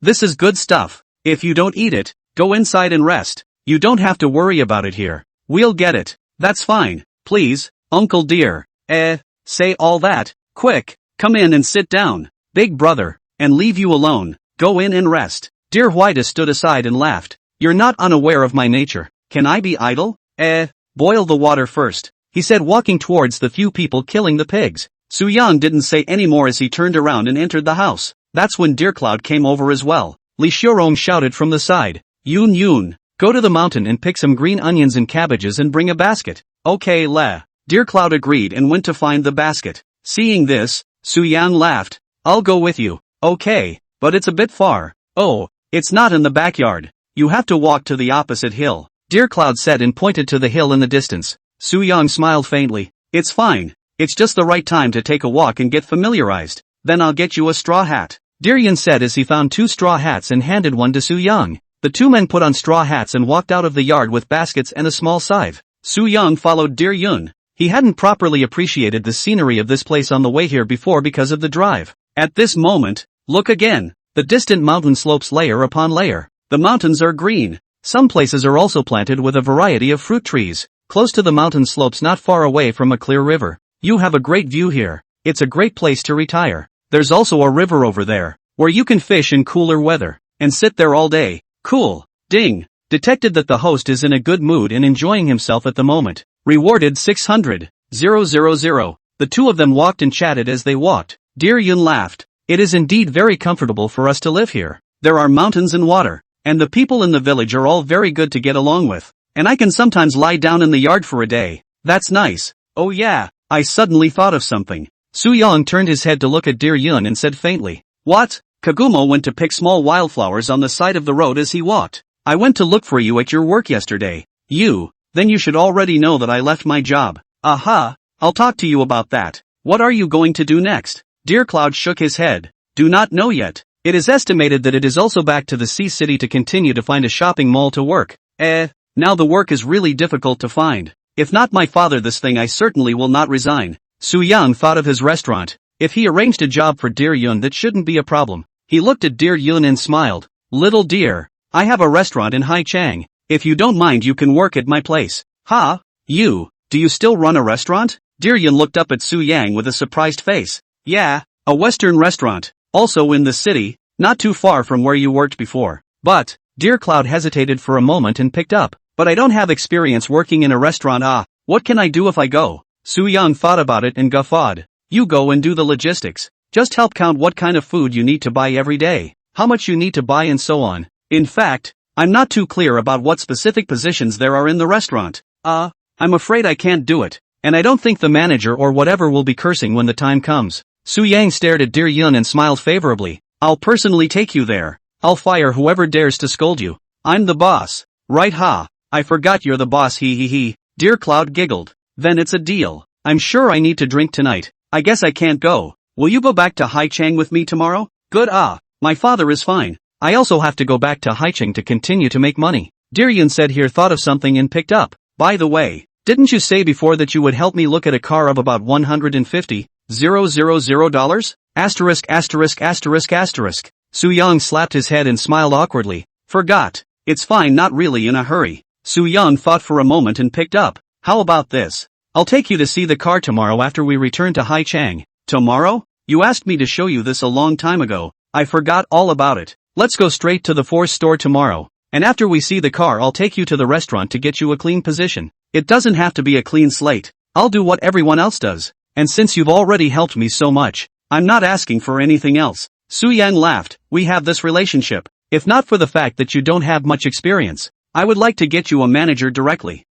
Speaker 1: this is good stuff. If you don't eat it, go inside and rest. You don't have to worry about it here. We'll get it. That's fine. Please, Uncle dear. Say all that. Quick, come in and sit down. Big brother, and leave you alone. Go in and rest. Dear Huida stood aside and laughed. You're not unaware of my nature. Can I be idle? Boil the water first, he said walking towards the few people killing the pigs. Su Yang didn't say any more as he turned around and entered the house. That's when Dear Cloud came over as well. Li Shirong shouted from the side. Yun, go to the mountain and pick some green onions and cabbages and bring a basket. Okay le. Dear Cloud agreed and went to find the basket. Seeing this, Su Yang laughed. I'll go with you. Okay, but it's a bit far. Oh, it's not in the backyard. You have to walk to the opposite hill. Dear Cloud said and pointed to the hill in the distance. Su Yang smiled faintly. It's fine. It's just the right time to take a walk and get familiarized. Then I'll get you a straw hat. Dear Yun said as he found 2 straw hats and handed one to Su Yang. The 2 men put on straw hats and walked out of the yard with baskets and a small scythe. Su Yang followed Dear Yun. He hadn't properly appreciated the scenery of this place on the way here before because of the drive. At this moment, look again. The distant mountain slopes layer upon layer. The mountains are green. Some places are also planted with a variety of fruit trees. Close to the mountain slopes not far away from a clear river. You have a great view here. It's a great place to retire. There's also a river over there, where you can fish in cooler weather, and sit there all day. Cool. Ding. Detected that the host is in a good mood and enjoying himself at the moment. Rewarded 600. 000. The two of them walked and chatted as they walked. Dear Yun laughed. It is indeed very comfortable for us to live here. There are mountains and water, and the people in the village are all very good to get along with. And I can sometimes lie down in the yard for a day. That's nice. Oh yeah, I suddenly thought of something. Su-young turned his head to look at Dear Yun and said faintly, "What?" Kagumo went to pick small wildflowers on the side of the road as he walked. "I went to look for you at your work yesterday. Then you should already know that I left my job." "Aha, I'll talk to you about that. What are you going to do next?" Dear Cloud shook his head. "Do not know yet. It is estimated that it is also back to the sea city to continue to find a shopping mall to work. Now the work is really difficult to find. If not my father this thing I certainly will not resign." Su-young thought of his restaurant. If he arranged a job for Dear Yun that shouldn't be a problem. He looked at Dear Yun and smiled. "Little dear, I have a restaurant in Haichang. If you don't mind you can work at my place." "Ha? Do you still run a restaurant?" Dear Yun looked up at Su-yang with a surprised face. "Yeah, a Western restaurant, also in the city, not too far from where you worked before." "But," Dear Cloud hesitated for a moment and picked up, "but I don't have experience working in a restaurant. What can I do if I go?" Su-young thought about it and guffawed. "You go and do the logistics. Just help count what kind of food you need to buy every day, how much you need to buy and so on. In fact, I'm not too clear about what specific positions there are in the restaurant. I'm afraid I can't do it, and I don't think the manager or whatever will be cursing when the time comes." Su-yang stared at Dear Yun and smiled favorably. "I'll personally take you there. I'll fire whoever dares to scold you. I'm the boss. Right ha? I forgot you're the boss he. Dear Cloud giggled. "Then it's a deal. I'm sure I need to drink tonight. I guess I can't go. Will you go back to Haichang with me tomorrow?" "Good my father is fine. I also have to go back to Haichang to continue to make money." Dear Yun said here thought of something and picked up. "By the way, didn't you say before that you would help me look at a car of about $150,000? Asterisk. Su-young slapped his head and smiled awkwardly. "Forgot. It's fine, not really in a hurry." Su-young thought for a moment and picked up. "How about this? I'll take you to see the car tomorrow after we return to Haichang." "Tomorrow? You asked me to show you this a long time ago. I forgot all about it. Let's go straight to the Force store tomorrow. And after we see the car I'll take you to the restaurant to get you a clean position. It doesn't have to be a clean slate. I'll do what everyone else does. And since you've already helped me so much, I'm not asking for anything else." Su-yang laughed. "We have this relationship. If not for the fact that you don't have much experience, I would like to get you a manager directly."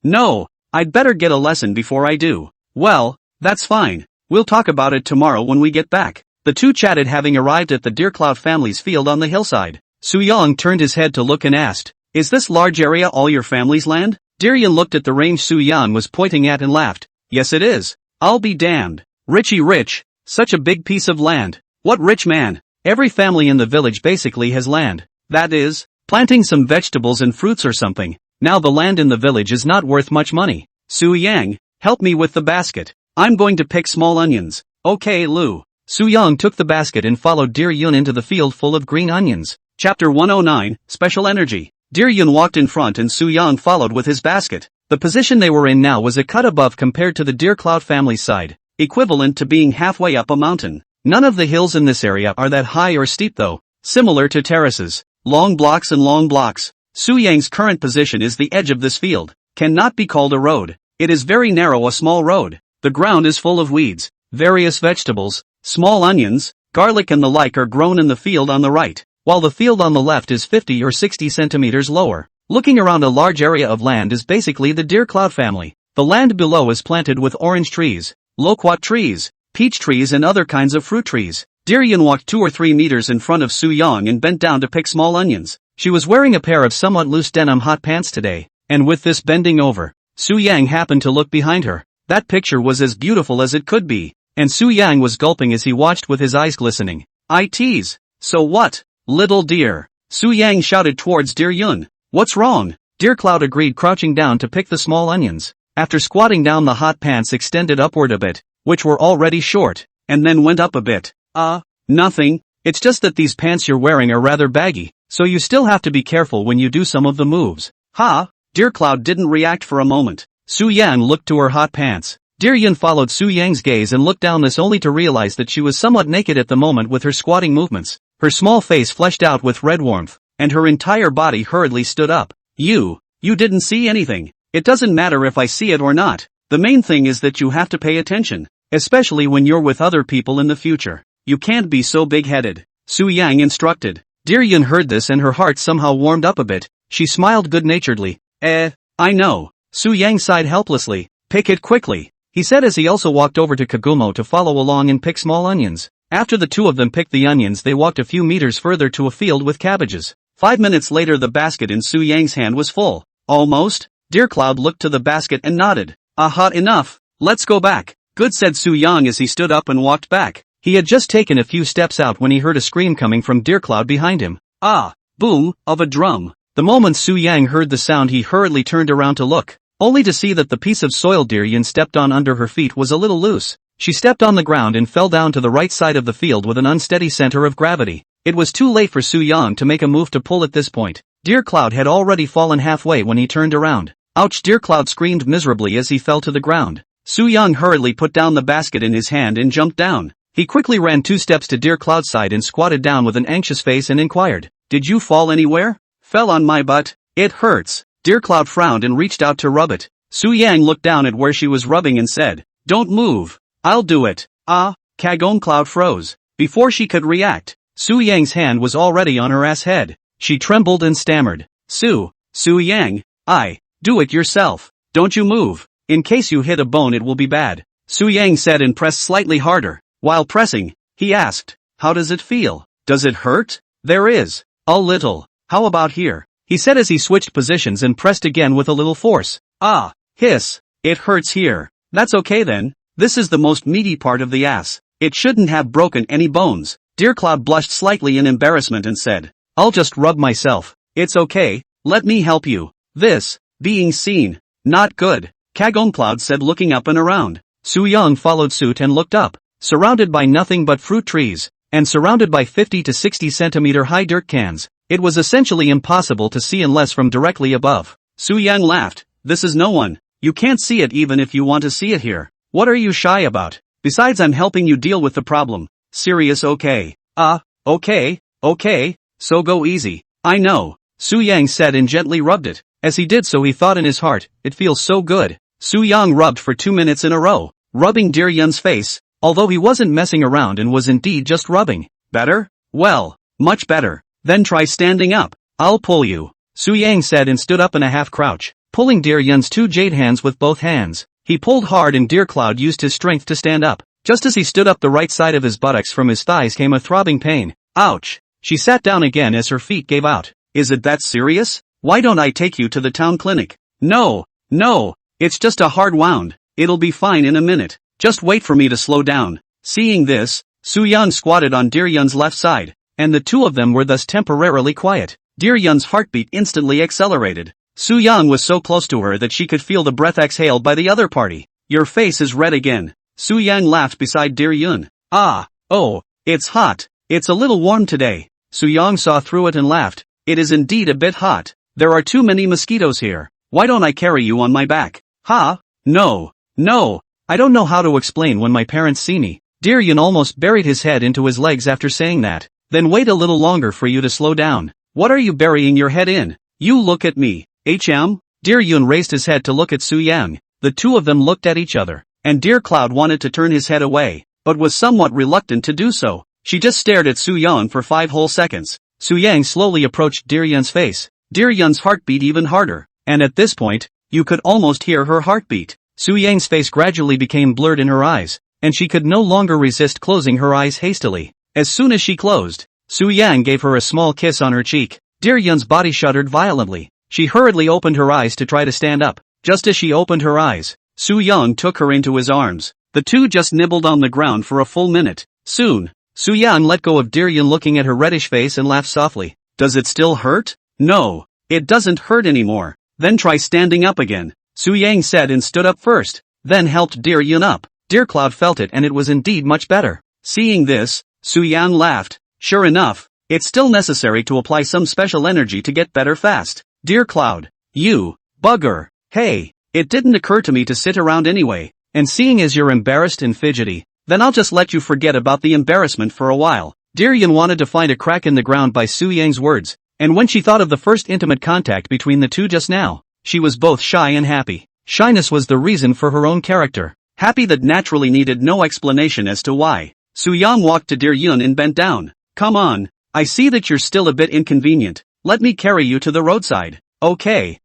Speaker 1: No. I'd better get a lesson before I do." "Well, that's fine. We'll talk about it tomorrow when we get back." The two chatted having arrived at the Dear Cloud family's field on the hillside. Su-young turned his head to look and asked, "Is this large area all your family's land?" Dear Yun looked at the range Su-young was pointing at and laughed. "Yes it is. I'll be damned. Rich. Such a big piece of land. What rich man? Every family in the village basically has land. That is, planting some vegetables and fruits or something. Now the land in the village is not worth much money. Su-yang, help me with the basket. I'm going to pick small onions." "Okay Lu." Su-young took the basket and followed Dear Yun into the field full of green onions. Chapter 109, Special Energy. Dear Yun walked in front and Su-young followed with his basket. The position they were in now was a cut above compared to the Dear Cloud family's side, equivalent to being halfway up a mountain. None of the hills in this area are that high or steep though, similar to terraces, long blocks and long blocks. Su-yang's current position is the edge of this field, cannot be called a road. It is very narrow, a small road. The ground is full of weeds, various vegetables, small onions, garlic and the like are grown in the field on the right, while the field on the left is 50 or 60 centimeters lower. Looking around, a large area of land is basically the Dear Cloud family. The land below is planted with orange trees, loquat trees, peach trees and other kinds of fruit trees. Dear Yun walked 2 or 3 meters in front of Su-young and bent down to pick small onions. She was wearing a pair of somewhat loose denim hot pants today, and with this bending over, Su-yang happened to look behind her. That picture was as beautiful as it could be, and Su-yang was gulping as he watched with his eyes glistening. "I tease. So what, little dear?" Su-yang shouted towards Dear Yun. "What's wrong?" Dear Cloud agreed, crouching down to pick the small onions. After squatting down, the hot pants extended upward a bit, which were already short, and then went up a bit. Nothing. It's just that these pants you're wearing are rather baggy, so you still have to be careful when you do some of the moves." "Ha?" Dear Cloud didn't react for a moment. Su-yang looked to her hot pants. Dear Yun followed Su-yang's gaze and looked down, this only to realize that she was somewhat naked at the moment with her squatting movements. Her small face fleshed out with red warmth, and her entire body hurriedly stood up. You didn't see anything. It doesn't matter if I see it or not. The main thing is that you have to pay attention, especially when you're with other people in the future. You can't be so big-headed, Su Yang instructed. Dear Yun heard this and her heart somehow warmed up a bit. She smiled good-naturedly. I know. Su Yang sighed helplessly. Pick it quickly, he said as he also walked over to Kagumo to follow along and pick small onions. After the two of them picked the onions, they walked a few meters further to a field with cabbages. 5 minutes later, the basket in Su Yang's hand was full. Almost? Dear Cloud looked to the basket and nodded. Hot enough. Let's go back. Good, said Su Yang as he stood up and walked back. He had just taken a few steps out when he heard a scream coming from Dear Cloud behind him. Boom, of a drum. The moment Su Yang heard the sound, he hurriedly turned around to look, only to see that the piece of soil Dear Yun stepped on under her feet was a little loose. She stepped on the ground and fell down to the right side of the field with an unsteady center of gravity. It was too late for Su Yang to make a move to pull at this point. Dear Cloud had already fallen halfway when he turned around. Ouch! Dear Cloud screamed miserably as he fell to the ground. Su Yang hurriedly put down the basket in his hand and jumped down. He quickly ran 2 steps to Dear Cloud's side and squatted down with an anxious face and inquired, "Did you fall anywhere?" "Fell on my butt. It hurts." Dear Cloud frowned and reached out to rub it. Su Yang looked down at where she was rubbing and said, "Don't move. I'll do it." Kagome Cloud froze. Before she could react, Su Yang's hand was already on her ass head. She trembled and stammered, Su Yang, do it yourself. Don't you move. In case you hit a bone it will be bad." Su Yang said and pressed slightly harder. While pressing, he asked, "How does it feel? Does it hurt?" "There is. A little. How about here?" he said as he switched positions and pressed again with a little force. Hiss. "It hurts here." "That's okay then. This is the most meaty part of the ass. It shouldn't have broken any bones." Dear Cloud blushed slightly in embarrassment and said, "I'll just rub myself." "It's okay, let me help you." This, being seen, not good, Kagome Cloud said, looking up and around. Su Yang followed suit and looked up. Surrounded by nothing but fruit trees, and surrounded by 50 to 60 centimeter high dirt cans, it was essentially impossible to see unless from directly above. Su Yang laughed. "This is no one. You can't see it even if you want to see it here. What are you shy about? Besides, I'm helping you deal with the problem." "Serious? Okay. Okay, so go easy." "I know," Su Yang said and gently rubbed it. As he did so he thought in his heart, "It feels so good." Su Yang rubbed for 2 minutes in a row, rubbing Dear Yun's face, although he wasn't messing around and was indeed just rubbing. "Better? Well, much better. Then try standing up. I'll pull you," Su Yang said and stood up in a half crouch, pulling Dear Yun's 2 jade hands with both hands. He pulled hard and Dear Cloud used his strength to stand up. Just as he stood up, the right side of his buttocks from his thighs came a throbbing pain. Ouch! She sat down again as her feet gave out. "Is it that serious? Why don't I take you to the town clinic?" No, it's just a hard wound. It'll be fine in a minute. Just wait for me to slow down." Seeing this, Su Yang squatted on Dear Yun's left side, and the two of them were thus temporarily quiet. Dear Yun's heartbeat instantly accelerated. Su Yang was so close to her that she could feel the breath exhaled by the other party. "Your face is red again." Su Yang laughed beside Dear Yun. Oh, it's hot. It's a little warm today." Su Yang saw through it and laughed. "It is indeed a bit hot. There are too many mosquitoes here. Why don't I carry you on my back?" No. I don't know how to explain when my parents see me." Dear Yun almost buried his head into his legs after saying that. "Then wait a little longer for you to slow down." "What are you burying your head in? You look at me." Dear Yun raised his head to look at Su Yang. The two of them looked at each other, and Dear Cloud wanted to turn his head away, but was somewhat reluctant to do so. She just stared at Su Yang for 5 whole seconds. Su Yang slowly approached Dear Yun's face. Dear Yun's heart beat even harder, and at this point, you could almost hear her heartbeat. Su Yang's face gradually became blurred in her eyes, and she could no longer resist closing her eyes hastily. As soon as she closed, Su Yang gave her a small kiss on her cheek. Dear Yun's body shuddered violently. She hurriedly opened her eyes to try to stand up. Just as she opened her eyes, Su Yang took her into his arms. The two just nibbled on the ground for a full minute. Soon, Su Yang let go of Dear Yun, looking at her reddish face, and laughed softly. "Does it still hurt?" "No, it doesn't hurt anymore." "Then try standing up again," Su Yang said and stood up first, then helped Dear Yun up. Dear Cloud felt it and it was indeed much better. Seeing this, Su Yang laughed. "Sure enough, it's still necessary to apply some special energy to get better fast." Dear Cloud, "You bugger. Hey, it didn't occur to me to sit around anyway, and seeing as you're embarrassed and fidgety, then I'll just let you forget about the embarrassment for a while." Dear Yun wanted to find a crack in the ground by Su Yang's words, and when she thought of the first intimate contact between the two just now, she was both shy and happy. Shyness was the reason for her own character. Happy that naturally needed no explanation as to why. Soo-young walked to Dear Yun and bent down. Come on. I see that you're still a bit inconvenient. Let me carry you to the roadside. Okay.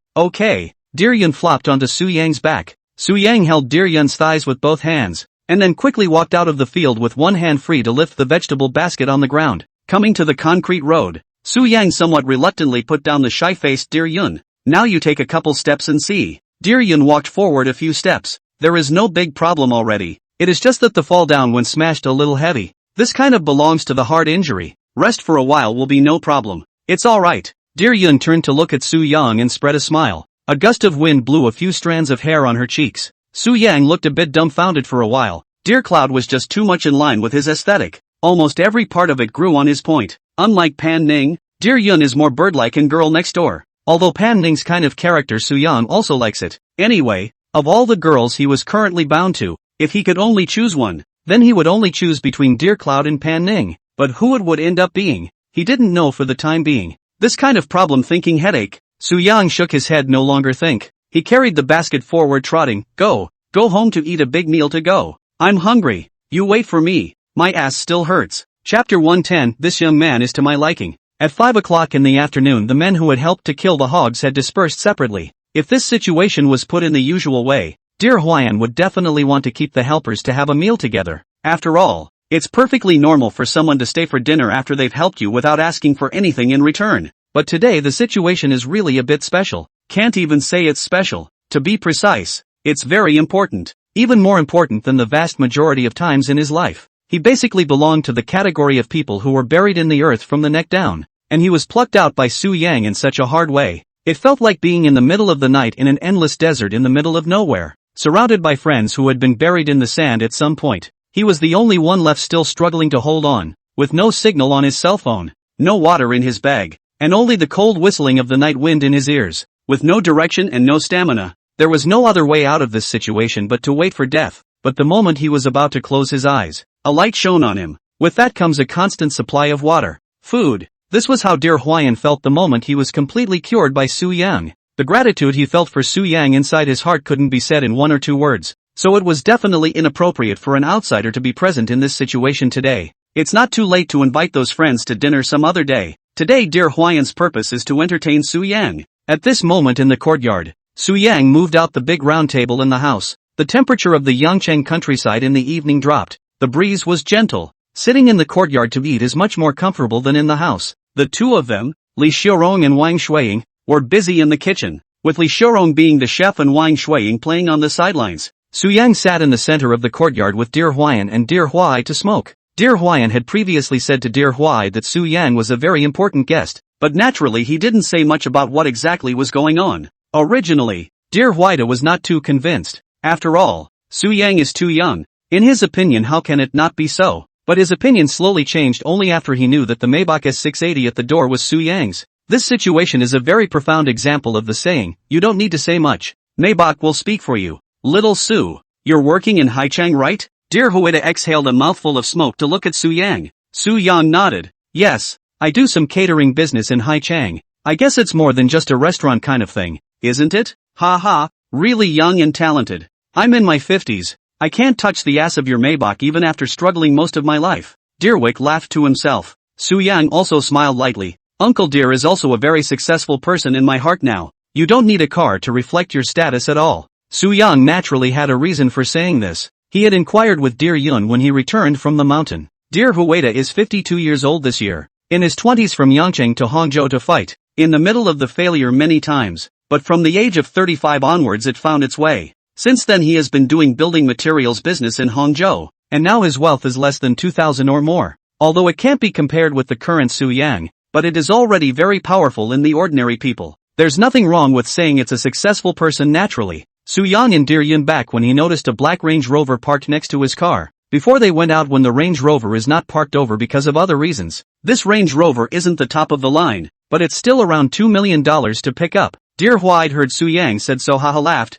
Speaker 1: Dear Yun flopped onto Soo-young's back. Soo-young held Dear Yun's thighs with both hands, and then quickly walked out of the field with one hand free to lift the vegetable basket on the ground. Coming to the concrete road, Soo-young somewhat reluctantly put down the shy-faced Dear Yun. Now you take a couple steps and see. Dear Yun walked forward a few steps. There is no big problem already. It is just that the fall down when smashed a little heavy. This kind of belongs to the hard injury. Rest for a while will be no problem. It's alright. Dear Yun turned to look at Soo-young and spread a smile. A gust of wind blew a few strands of hair on her cheeks. Soo-young looked a bit dumbfounded for a while. Dear Cloud was just too much in line with his aesthetic. Almost every part of it grew on his point. Unlike Pan Ning, Dear Yun is more bird-like and girl next door. Although Pan Ning's kind of character Soo-young also likes it. Anyway, of all the girls he was currently bound to, if he could only choose one, then he would only choose between Dear Cloud and Pan Ning. But who it would end up being, he didn't know for the time being. This kind of problem-thinking headache. Soo-young shook his head. No longer think. He carried the basket forward trotting. Go home to eat a big meal to go. I'm hungry. You wait for me. My ass still hurts. Chapter 110. This young man is to my liking. At 5 o'clock in the afternoon the men who had helped to kill the hogs had dispersed separately. If this situation was put in the usual way, Dear Hwayan would definitely want to keep the helpers to have a meal together. After all, it's perfectly normal for someone to stay for dinner after they've helped you without asking for anything in return. But today the situation is really a bit special. Can't even say it's special. To be precise, it's very important. Even more important than the vast majority of times in his life. He basically belonged to the category of people who were buried in the earth from the neck down. And he was plucked out by Soo-young in such a hard way. It felt like being in the middle of the night in an endless desert in the middle of nowhere. Surrounded by friends who had been buried in the sand at some point. He was the only one left still struggling to hold on. With no signal on his cell phone. No water in his bag. And only the cold whistling of the night wind in his ears. With no direction and no stamina. There was no other way out of this situation but to wait for death. But the moment he was about to close his eyes, a light shone on him. With that comes a constant supply of water. Food. This was how Dear Hwayan felt the moment he was completely cured by Soo-young. The gratitude he felt for Soo-young inside his heart couldn't be said in one or two words. So it was definitely inappropriate for an outsider to be present in this situation today. It's not too late to invite those friends to dinner some other day. Today Dear Hwayan's purpose is to entertain Soo-young. At this moment in the courtyard, Soo-young moved out the big round table in the house. The temperature of the Yangcheng countryside in the evening dropped. The breeze was gentle. Sitting in the courtyard to eat is much more comfortable than in the house. The two of them, Li Xiaorong and Wang Shuiying, were busy in the kitchen, with Li Xiaorong being the chef and Wang Shuiying playing on the sidelines. Soo-young sat in the center of the courtyard with Dear Hwayan and Dear Hwai to smoke. Dear Hwayan had previously said to Dear Hwai that Soo-young was a very important guest, but naturally he didn't say much about what exactly was going on. Originally, Dear Hwaida was not too convinced. After all, Soo-young is too young. In his opinion, how can it not be so? But his opinion slowly changed only after he knew that the Maybach S680 at the door was Soo-young's. This situation is a very profound example of the saying, you don't need to say much. Maybach will speak for you. Little Soo, you're working in Haichang, right? Dear Huida exhaled a mouthful of smoke to look at Soo-young. Soo-young nodded. Yes, I do some catering business in Haichang. I guess it's more than just a restaurant kind of thing, isn't it? Ha ha, really young and talented. I'm in my 50s. I can't touch the ass of your Maybach even after struggling most of my life. Dearwick laughed to himself. Soo-young also smiled lightly. Uncle Dear is also a very successful person in my heart now. You don't need a car to reflect your status at all. Soo-young naturally had a reason for saying this. He had inquired with Dear Yun when he returned from the mountain. Dear Huida is 52 years old this year. In his 20s from Yangcheng to Hangzhou to fight. In the middle of the failure many times. But from the age of 35 onwards it found its way. Since then he has been doing building materials business in Hangzhou, and now his wealth is less than 2,000 or more. Although it can't be compared with the current Soo-young, but it is already very powerful in the ordinary people. There's nothing wrong with saying it's a successful person naturally. Soo-young and Dear Yun back when he noticed a black Range Rover parked next to his car. Before they went out when the Range Rover is not parked over because of other reasons. This Range Rover isn't the top of the line, but it's still around $2 million to pick up. Dear Hwaid heard Soo-young said so haha laughed.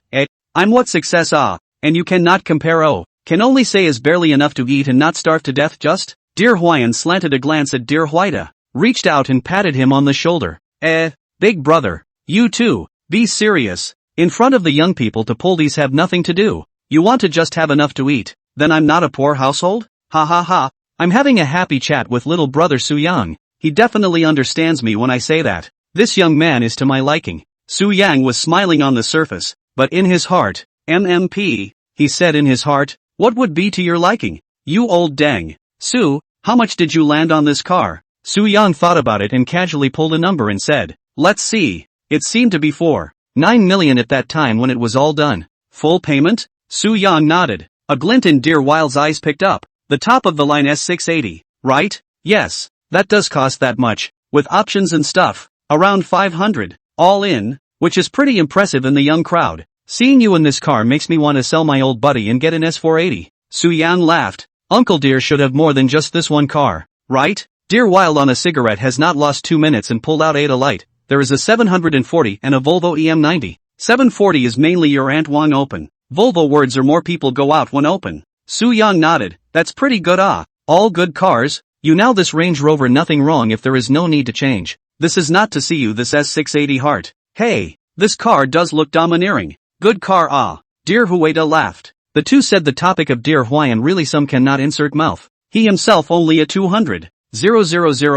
Speaker 1: I'm what success and you cannot compare can only say is barely enough to eat and not starve to death just? Dear Hwayan slanted a glance at Dear Hwaida, reached out and patted him on the shoulder. Big brother, you too, be serious. In front of the young people to pull these have nothing to do. You want to just have enough to eat, then I'm not a poor household? Ha ha ha. I'm having a happy chat with little brother Su Yang. He definitely understands me when I say that. This young man is to my liking. Su Yang was smiling on the surface, but in his heart, MMP, he said in his heart, what would be to your liking? You old dang. Su, how much did you land on this car? Su Yang thought about it and casually pulled a number and said, let's see. It seemed to be 4.9 million at that time when it was all done. Full payment? Su Yang nodded. A glint in Dear Wild's eyes picked up. The top of the line S680, right? Yes, that does cost that much, with options and stuff, around 500, all in, which is pretty impressive in the young crowd. Seeing you in this car makes me want to sell my old buddy and get an S480. Su Yang laughed. Uncle Dear should have more than just this one car, right? Dear Wild on a cigarette has not lost 2 minutes and pulled out Ada Light. There is a 740 and a Volvo EM90. 740 is mainly your Aunt Wang open. Volvo words are more people go out when open. Su Yang nodded. That's pretty good all good cars. You now this Range Rover nothing wrong if there is no need to change. This is not to see you this S680 heart. Hey, this car does look domineering. Good car Dear Hueda laughed. The two said the topic of Dear Huayan really some cannot insert mouth. He himself only a 200,000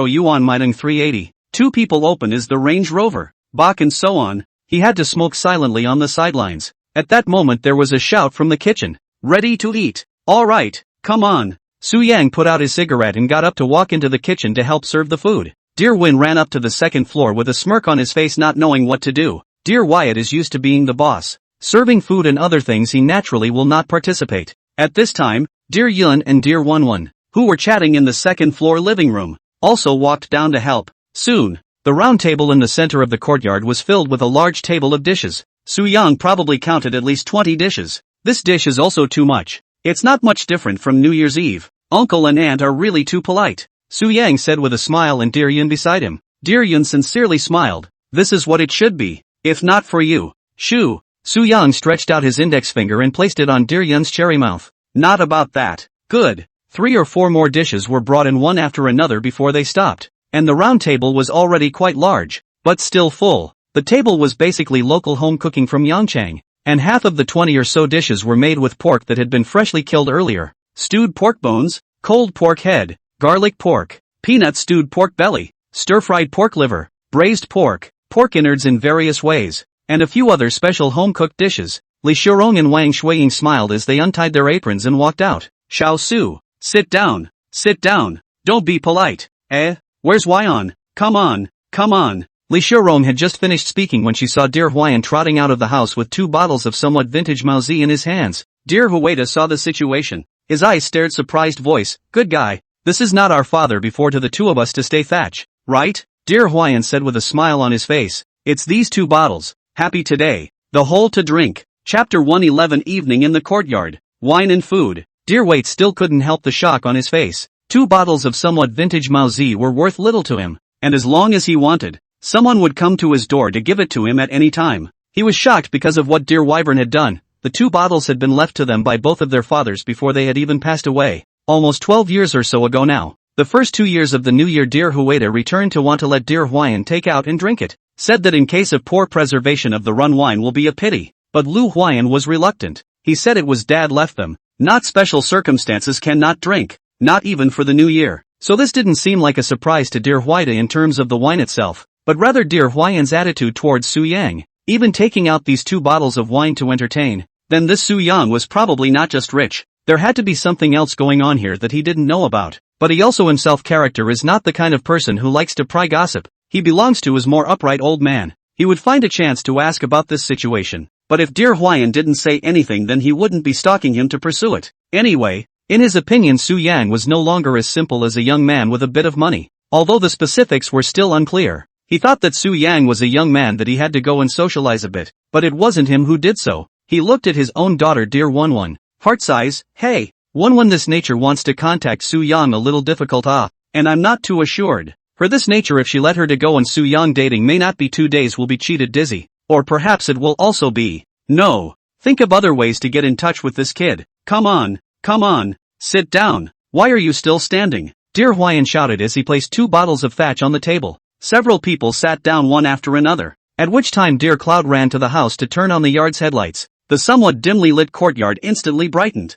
Speaker 1: yuan Midang 380. Two people open is the Range Rover. Bach and so on. He had to smoke silently on the sidelines. At that moment there was a shout from the kitchen. Ready to eat. Alright, come on. Su Yang put out his cigarette and got up to walk into the kitchen to help serve the food. Dear Win ran up to the second floor with a smirk on his face not knowing what to do. Dear Wyatt is used to being the boss. Serving food and other things he naturally will not participate. At this time, Dear Yun and Dear Won, who were chatting in the second floor living room, also walked down to help. Soon, the round table in the center of the courtyard was filled with a large table of dishes. Su Yang probably counted at least 20 dishes. This dish is also too much. It's not much different from New Year's Eve. Uncle and aunt are really too polite. Su Yang said with a smile and Dear Yun beside him. Dear Yun sincerely smiled. This is what it should be. If not for you. Shoo. Su Yang stretched out his index finger and placed it on Dear Yun's cherry mouth. Not about that. Good. 3 or 4 more dishes were brought in one after another before they stopped. And the round table was already quite large, but still full. The table was basically local home cooking from Yangchang. And half of the 20 or so dishes were made with pork that had been freshly killed earlier. Stewed pork bones, cold pork head, garlic pork, peanut stewed pork belly, stir-fried pork liver, braised pork, pork innards in various ways, and a few other special home-cooked dishes. Li Shurong and Wang Shuiying smiled as they untied their aprons and walked out. Xiao Su, sit down, don't be polite. Where's Huayan? Come on. Li Shurong had just finished speaking when she saw Dear Huayan trotting out of the house with 2 bottles of somewhat vintage Maozi in his hands. Dear Hueda saw the situation. His eyes stared surprised voice, good guy, this is not our father before to the two of us to stay thatch, right? Dear Huayan said with a smile on his face, it's these 2 bottles, happy today, the whole to drink. Chapter 111 Evening in the courtyard, wine and food. Dear Wait still couldn't help the shock on his face. 2 bottles of somewhat vintage Maozi were worth little to him, and as long as he wanted, someone would come to his door to give it to him at any time. He was shocked because of what Dear Wyvern had done. The 2 bottles had been left to them by both of their fathers before they had even passed away, almost 12 years or so ago now. The first 2 years of the new year Dear Hueda returned to want to let Dear Huayan take out and drink it, said that in case of poor preservation of the run wine will be a pity, but Lu Huayan was reluctant. He said it was dad left them, not special circumstances cannot drink, not even for the new year. So this didn't seem like a surprise to Dear Hueda in terms of the wine itself, but rather Dear Huayan's attitude towards Su Yang, even taking out these 2 bottles of wine to entertain. Then this Su Yang was probably not just rich, there had to be something else going on here that he didn't know about, but he also himself character is not the kind of person who likes to pry gossip, he belongs to is more upright old man. He would find a chance to ask about this situation, but if Dear Huayan didn't say anything then he wouldn't be stalking him to pursue it. Anyway, in his opinion Su Yang was no longer as simple as a young man with a bit of money, although the specifics were still unclear. He thought that Su Yang was a young man that he had to go and socialize a bit, but it wasn't him who did so. He looked at his own daughter Dear Won. Heart size, hey, Won this nature wants to contact Su Yang a little difficult and I'm not too assured. For this nature if she let her to go and Su Yang dating may not be 2 days will be cheated dizzy, or perhaps it will also be, no, think of other ways to get in touch with this kid. Come on, sit down, why are you still standing? Dear Huayan shouted as he placed 2 bottles of thatch on the table. Several people sat down one after another. At which time Dear Cloud ran to the house to turn on the yard's headlights. The somewhat dimly lit courtyard instantly brightened.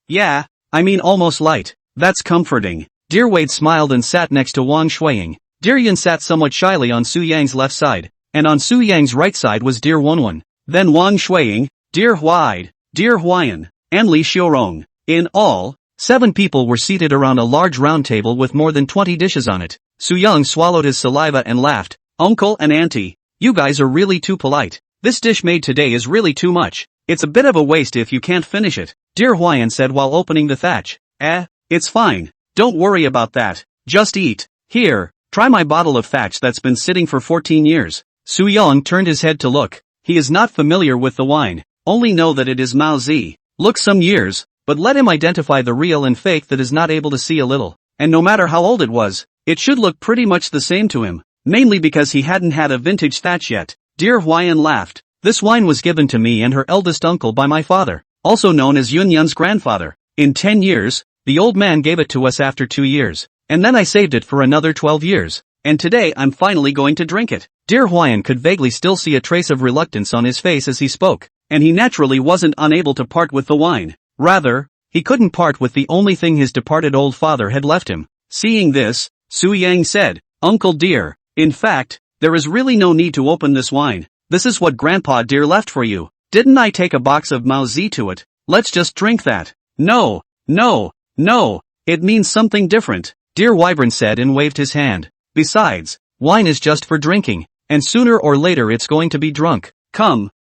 Speaker 1: Yeah, I mean almost light. That's comforting. Dear Wade smiled and sat next to Wang Shuiying. Dear Yun sat somewhat shyly on Su Yang's left side, and on Su Yang's right side was Dear Wonwon. Then Wang Shuiying, Dear Huaid, Dear Huayan, and Li Xiurong. In all, 7 people were seated around a large round table with more than 20 dishes on it. Su Yang swallowed his saliva and laughed. Uncle and Auntie, you guys are really too polite. This dish made today is really too much. It's a bit of a waste if you can't finish it, Dear Huayan said while opening the thatch. It's fine. Don't worry about that. Just eat. Here, try my bottle of thatch that's been sitting for 14 years. Su Yang turned his head to look. He is not familiar with the wine, only know that it is Mao Zi. Look some years, but let him identify the real and fake that is not able to see a little. And no matter how old it was, it should look pretty much the same to him, mainly because he hadn't had a vintage thatch yet. Dear Huayan laughed. This wine was given to me and her eldest uncle by my father, also known as Yun Yun's grandfather. In 10 years, the old man gave it to us after 2 years, and then I saved it for another 12 years. And today I'm finally going to drink it. Dear Huayan could vaguely still see a trace of reluctance on his face as he spoke, and he naturally wasn't unable to part with the wine. Rather, he couldn't part with the only thing his departed old father had left him. Seeing this, Su Yang said, Uncle dear, in fact, there is really no need to open this wine. This is what Grandpa dear left for you. Didn't I take a box of Mao Zi to it? Let's just drink that. No, it means something different, Dear Wyvern said and waved his hand. Besides, wine is just for drinking, and sooner or later it's going to be drunk. Come,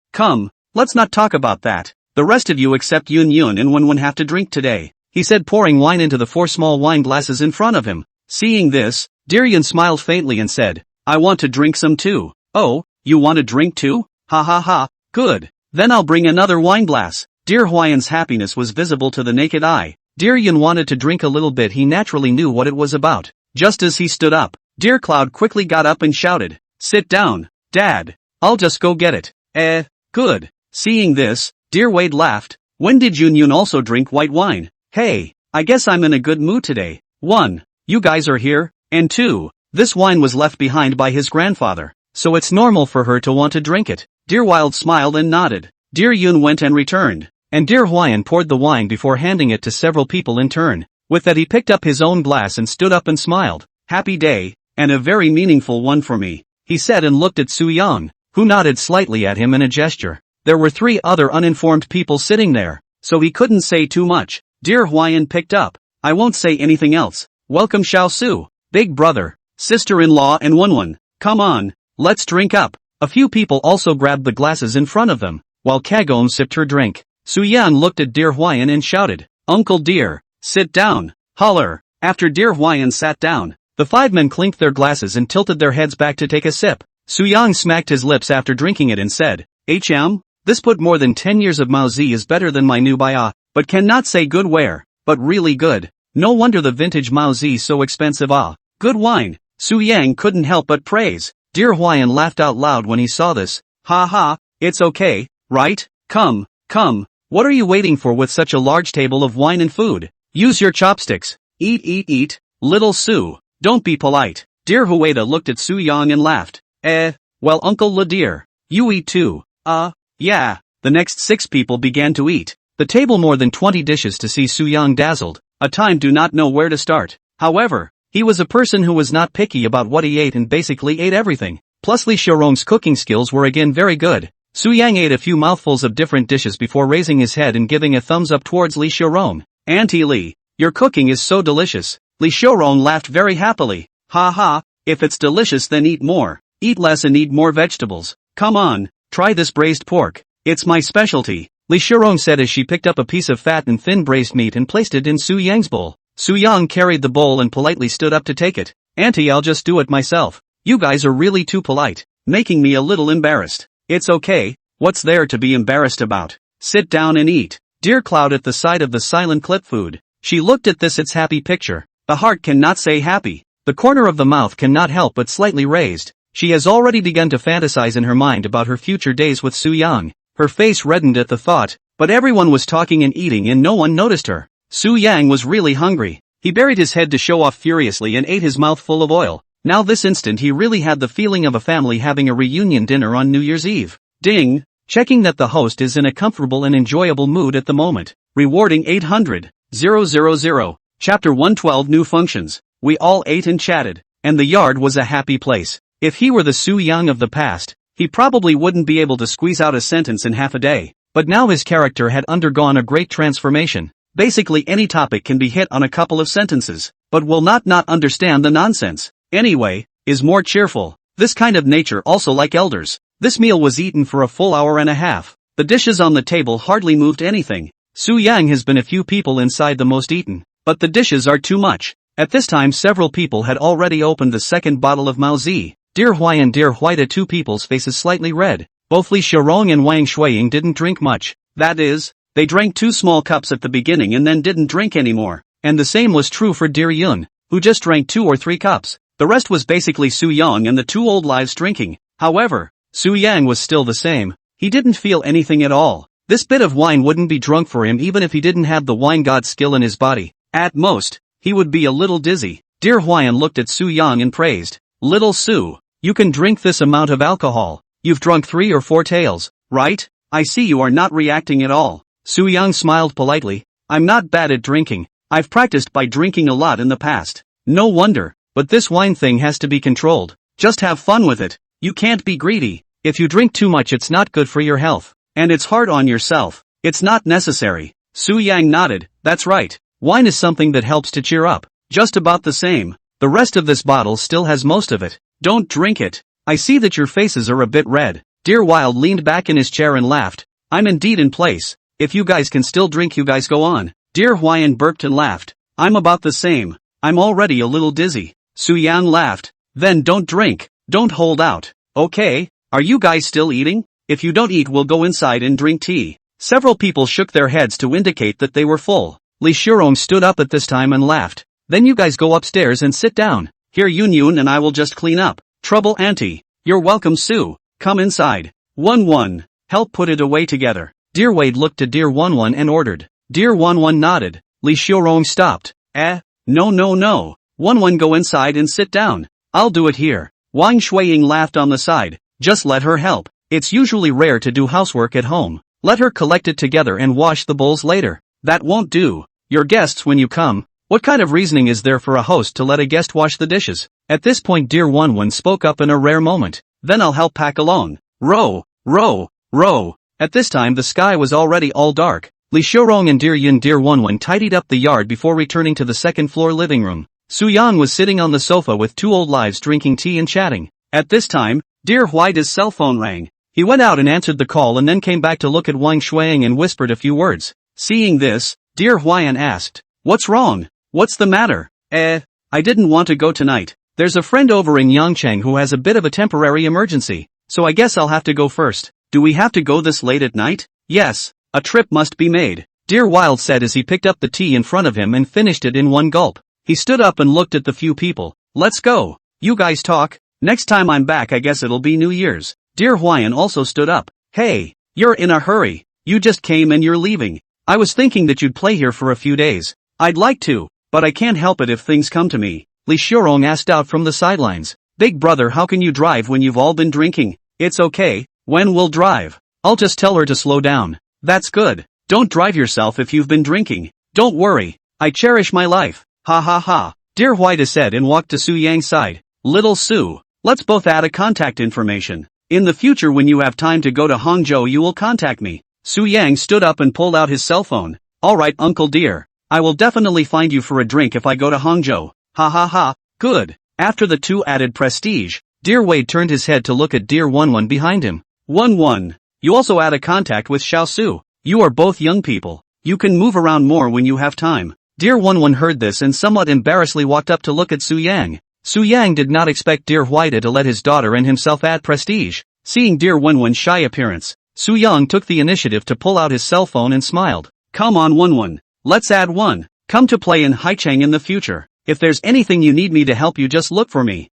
Speaker 1: let's not talk about that. The rest of you except Yun Yun and Wonwon have to drink today, he said pouring wine into the 4 small wine glasses in front of him. Seeing this, Dear Yun smiled faintly and said, I want to drink some too. Oh, you want to drink too? Ha ha ha, good. Then I'll bring another wine glass. Dear Huayan's happiness was visible to the naked eye. Dear Yun wanted to drink a little bit. He naturally knew what it was about. Just as he stood up, Dear Cloud quickly got up and shouted, Sit down, Dad. I'll just go get it. Good. Seeing this, Dear Wade laughed. When did Yun Yun also drink white wine? Hey, I guess I'm in a good mood today. 1. You guys are here, and 2. This wine was left behind by his grandfather, so it's normal for her to want to drink it. Dear Wild smiled and nodded. Dear Yun went and returned, and Dear Huayan poured the wine before handing it to several people in turn. With that he picked up his own glass and stood up and smiled. Happy day, and a very meaningful one for me, he said and looked at Su Yang, who nodded slightly at him in a gesture. There were 3 other uninformed people sitting there, so he couldn't say too much. Dear Huayan picked up. I won't say anything else. Welcome Xiao Su, big brother, sister-in-law and Wonwon. Come on, let's drink up. A few people also grabbed the glasses in front of them, while Kagome sipped her drink. Su Yan looked at Dear Huayan and shouted, Uncle dear, sit down. Holler. After Dear Huayan sat down, the 5 men clinked their glasses and tilted their heads back to take a sip. Su Yang smacked his lips after drinking it and said, This put more than 10 years of Mao Zi is better than my new baya, but cannot say good ware, but really good. No wonder the vintage Mao Zi so expensive good wine. Su Yang couldn't help but praise. Dear Huayan laughed out loud when he saw this. Ha ha, it's okay, right? Come, what are you waiting for with such a large table of wine and food? Use your chopsticks. Eat, little Su. Don't be polite. Dear Hueda looked at Su Yang and laughed. Well Uncle Le dear, you eat too. Yeah. The next 6 people began to eat. The table more than 20 dishes to see Su Yang dazzled. A time do not know where to start. However, he was a person who was not picky about what he ate and basically ate everything. Plus Li Xiurong's cooking skills were again very good. Su Yang ate a few mouthfuls of different dishes before raising his head and giving a thumbs up towards Li Xiurong. Auntie Li, your cooking is so delicious. Li Xiurong laughed very happily. Ha ha, if it's delicious then eat more. Eat less and eat more vegetables. Come on, try this braised pork. It's my specialty, Li Xiurong said as she picked up a piece of fat and thin braised meat and placed it in Su Yang's bowl. Su Yang carried the bowl and politely stood up to take it. Auntie, I'll just do it myself. You guys are really too polite, making me a little embarrassed. It's okay, what's there to be embarrassed about? Sit down and eat. Dear Cloud at the side of the silent clip food. She looked at this its happy picture. The heart cannot say happy. The corner of the mouth cannot help but slightly raised. She has already begun to fantasize in her mind about her future days with Su Yang. Her face reddened at the thought, but everyone was talking and eating and no one noticed her. Su Yang was really hungry. He buried his head to show off furiously and ate his mouth full of oil. Now this instant he really had the feeling of a family having a reunion dinner on New Year's Eve. Ding! Checking that the host is in a comfortable and enjoyable mood at the moment. Rewarding 800,000. Chapter 112 New Functions. We all ate and chatted, and the yard was a happy place. If he were the Su Yang of the past, he probably wouldn't be able to squeeze out a sentence in half a day. But now his character had undergone a great transformation. Basically any topic can be hit on a couple of sentences, but will not understand the nonsense. Anyway, is more cheerful. This kind of nature also like elders. This meal was eaten for a full hour and a half. The dishes on the table hardly moved anything. Su Yang has been a few people inside the most eaten, but the dishes are too much. At this time several people had already opened the second bottle of Maozi. Dear Huai and Dear Huida, two people's faces slightly red. Both Li Xiaorong and Wang Shuiying didn't drink much. That is, they drank 2 small cups at the beginning and then didn't drink anymore. And the same was true for Dear Yun, who just drank 2 or 3 cups. The rest was basically Su Yang and the 2 old lives drinking. However, Su Yang was still the same. He didn't feel anything at all. This bit of wine wouldn't be drunk for him even if he didn't have the wine god's skill in his body. At most, he would be a little dizzy. Dear Huaiyan looked at Su Yang and praised. Little Su, you can drink this amount of alcohol. You've drunk 3 or 4 taels, right? I see you are not reacting at all. Su Yang smiled politely. I'm not bad at drinking. I've practiced by drinking a lot in the past. No wonder, but this wine thing has to be controlled. Just have fun with it. You can't be greedy. If you drink too much it's not good for your health. And it's hard on yourself. It's not necessary. Su Yang nodded. That's right. Wine is something that helps to cheer up. Just about the same. The rest of this bottle still has most of it. Don't drink it. I see that your faces are a bit red. Dear Wild leaned back in his chair and laughed. I'm indeed in place. If you guys can still drink you guys go on. Dear Huaiyan burped and laughed. I'm about the same. I'm already a little dizzy. Su Yang laughed. Then don't drink. Don't hold out. Okay, are you guys still eating? If you don't eat we'll go inside and drink tea. Several people shook their heads to indicate that they were full. Li Shurong stood up at this time and laughed. Then you guys go upstairs and sit down. Here Yun Yun and I will just clean up. Trouble auntie. You're welcome Su. Come inside. 1-1. Help put it away together. Dear Wade looked to Dear 1-1 and ordered. Dear 1-1 nodded. Li Shurong stopped. No. 1-1 go inside and sit down. I'll do it here. Wang Shuiying laughed on the side. Just let her help. It's usually rare to do housework at home. Let her collect it together and wash the bowls later. That won't do. Your guests when you come. What kind of reasoning is there for a host to let a guest wash the dishes? At this point Dear 1-1 spoke up in a rare moment. Then I'll help pack along. Row. At this time the sky was already all dark. Li Shurong and Dear Yun Dear 1-1 tidied up the yard before returning to the second floor living room. Su Yan was sitting on the sofa with 2 old lives drinking tea and chatting. At this time, Dear Huaida's cell phone rang. He went out and answered the call and then came back to look at Wang Shuiying and whispered a few words. Seeing this, Dear Huaiyan asked, "What's wrong? What's the matter?" I didn't want to go tonight. There's a friend over in Yangcheng who has a bit of a temporary emergency, so I guess I'll have to go first. Do we have to go this late at night? Yes, a trip must be made, Dear Wild said as he picked up the tea in front of him and finished it in one gulp. He stood up and looked at the few people. Let's go. You guys talk. Next time I'm back I guess it'll be New Year's. Dear Huaiyan also stood up. Hey, you're in a hurry. You just came and you're leaving. I was thinking that you'd play here for a few days. I'd like to, but I can't help it if things come to me. Li Shurong asked out from the sidelines. Big brother, how can you drive when you've all been drinking? It's okay. When we'll drive, I'll just tell her to slow down. That's good. Don't drive yourself if you've been drinking. Don't worry. I cherish my life. Ha ha ha. Dear Huida said and walked to Su Yang's side. Little Su, let's both add a contact information. In the future when you have time to go to Hangzhou you will contact me. Su Yang stood up and pulled out his cell phone. Alright uncle dear. I will definitely find you for a drink if I go to Hangzhou. Ha ha ha. Good. After the 2 added prestige, Dear Wade turned his head to look at Dear 1-1 behind him. 1-1. You also add a contact with Xiao Su. You are both young people. You can move around more when you have time. Dear 1-1 heard this and somewhat embarrassedly walked up to look at Su Yang. Su Yang did not expect Dear Huida to let his daughter and himself add prestige. Seeing Dear 1-1's shy appearance, Su Yang took the initiative to pull out his cell phone and smiled. Come on 1-1. Let's add one. Come to play in Haicheng in the future. If there's anything you need me to help you just look for me.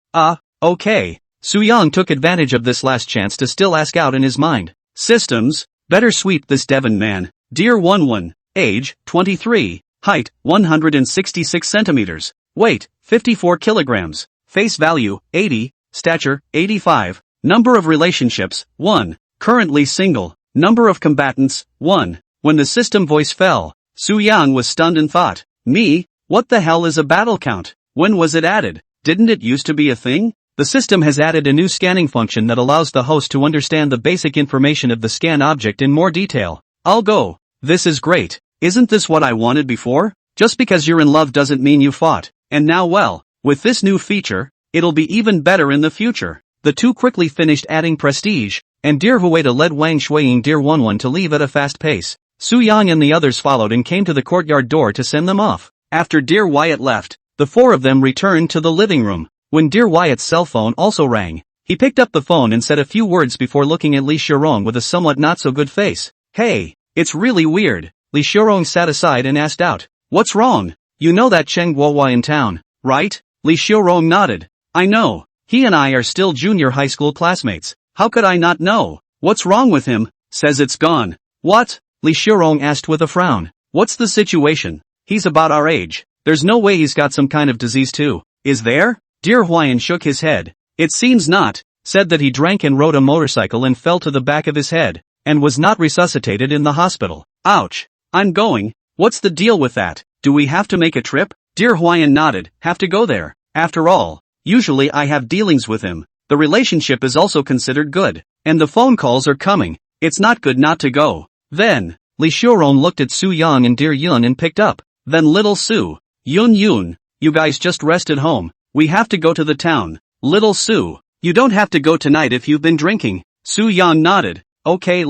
Speaker 1: Okay. Su Yang took advantage of this last chance to still ask out in his mind. Systems, better sweep this Devon man. Dear 1-1, age, 23, height, 166 centimeters, weight, 54 kilograms, Face value, 80. Stature, 85. Number of relationships, 1. Currently single. Number of combatants, 1. When the system voice fell, Su Yang was stunned and thought, me? What the hell is a battle count? When was it added? Didn't it used to be a thing? The system has added a new scanning function that allows the host to understand the basic information of the scan object in more detail. I'll go. This is great. Isn't this what I wanted before? Just because you're in love doesn't mean you fought. And now well, with this new feature, it'll be even better in the future. The two quickly finished adding prestige, and dear Hueda led Wang Shuiying dear Wenwen to leave at a fast pace. Su Yang and the others followed and came to the courtyard door to send them off. After dear Wyatt left, the four of them returned to the living room. When dear Wyatt's cell phone also rang, he picked up the phone and said a few words before looking at Li Shirong with a somewhat not-so-good face. Hey, it's really weird. Li Shirong sat aside and asked out, what's wrong? You know that Cheng Guohua in town, right? Li Shirong nodded. I know. He and I are still junior high school classmates. How could I not know? What's wrong with him? Says it's gone. What? Li Shirong asked with a frown. What's the situation? He's about our age. There's no way he's got some kind of disease too. Is there? Dear Huayan shook his head. It seems not. Said that he drank and rode a motorcycle and fell to the back of his head, and was not resuscitated in the hospital. Ouch. I'm going. What's the deal with that? Do we have to make a trip? Dear Huayan nodded. Have to go there. After all, usually I have dealings with him. The relationship is also considered good. And the phone calls are coming. It's not good not to go. Then, Li Shirong looked at Su Yang and dear Yun and picked up. Then little Su. Yun, you guys just rest at home. We have to go to the town. Little Su, you don't have to go tonight if you've been drinking. Su Yang nodded. Okay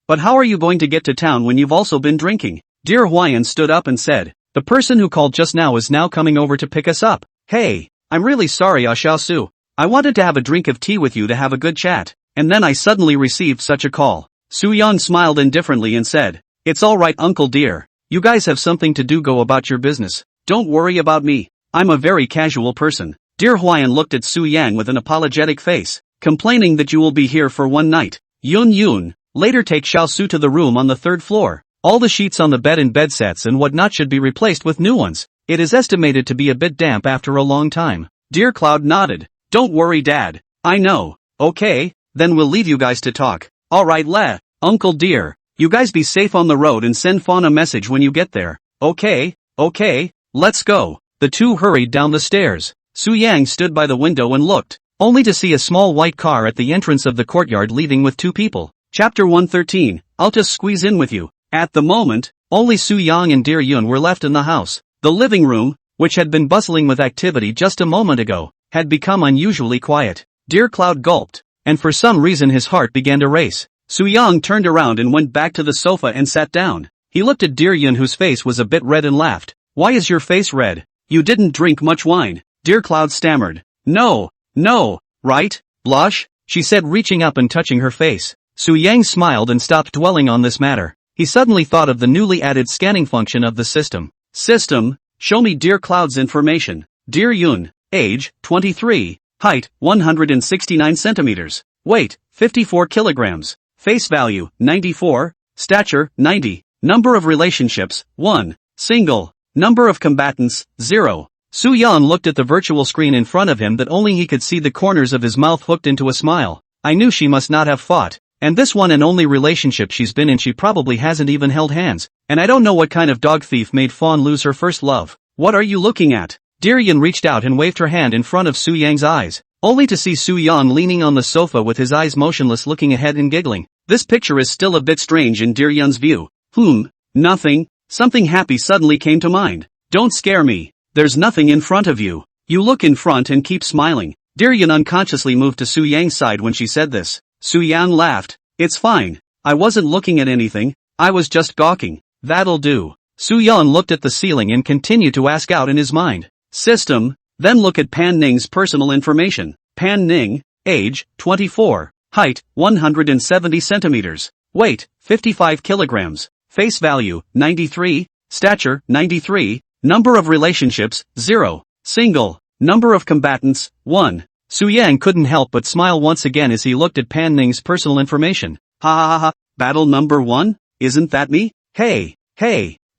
Speaker 1: but how are you going to get to town when you've also been drinking? Dear Huayan stood up and said, the person who called just now is now coming over to pick us up. Hey, I'm really sorry Xiao Su. I wanted to have a drink of tea with you to have a good chat, and then I suddenly received such a call. Su Yan smiled indifferently and said, it's alright uncle dear. You guys have something to do, go about your business. Don't worry about me. I'm a very casual person. Dear Huayan looked at Su Yang with an apologetic face, complaining that you will be here for one night. Yun, later take Xiao Su to the room on the third floor. All the sheets on the bed and bed sets and whatnot should be replaced with new ones. It is estimated to be a bit damp after a long time. Dear Cloud nodded. Don't worry Dad. I know. Okay, then we'll leave you guys to talk. Alright Uncle dear. You guys be safe on the road and send Fawn a message when you get there. Okay, let's go. The two hurried down the stairs. Su Yang stood by the window and looked, only to see a small white car at the entrance of the courtyard leaving with two people. Chapter 113, I'll just squeeze in with you. At the moment, only Su Yang and dear Yun were left in the house. The living room, which had been bustling with activity just a moment ago, had become unusually quiet. Dear Cloud gulped, and for some reason his heart began to race. Su Yang turned around and went back to the sofa and sat down. He looked at dear Yun whose face was a bit red and laughed. Why is your face red? You didn't drink much wine. Dear Cloud stammered. No, right? Blush? She said reaching up and touching her face. Su Yang smiled and stopped dwelling on this matter. He suddenly thought of the newly added scanning function of the system. System, show me Dear Cloud's information. Dear Yun, age, 23, height, 169 centimeters, weight, 54 kilograms. Face value, 94, stature, 90, number of relationships, 1, single, number of combatants, 0. Su Yan looked at the virtual screen in front of him that only he could see the corners of his mouth hooked into a smile. I knew she must not have fought, and this one and only relationship she's been in she probably hasn't even held hands, and I don't know what kind of dog thief made Fawn lose her first love. What are you looking at? Dear Yun reached out and waved her hand in front of Su Yang's eyes, only to see Su Yan leaning on the sofa with his eyes motionless looking ahead and giggling. This picture is still a bit strange in dear Yun's view. Nothing. Something happy suddenly came to mind. Don't scare me. There's nothing in front of you. You look in front and keep smiling. Dear Yun unconsciously moved to Su Yang's side when she said this. Su Yang laughed. It's fine. I wasn't looking at anything. I was just gawking. That'll do. Su Yan looked at the ceiling and continued to ask out in his mind. System, then look at Pan Ning's personal information. Pan Ning, age, 24, height, 170 centimeters, weight, 55 kilograms, face value, 93, stature, 93, number of relationships, 0, single, number of combatants, 1. Su Yang couldn't help but smile once again as he looked at Pan Ning's personal information. Ha, battle number 1? Isn't that me? Hey,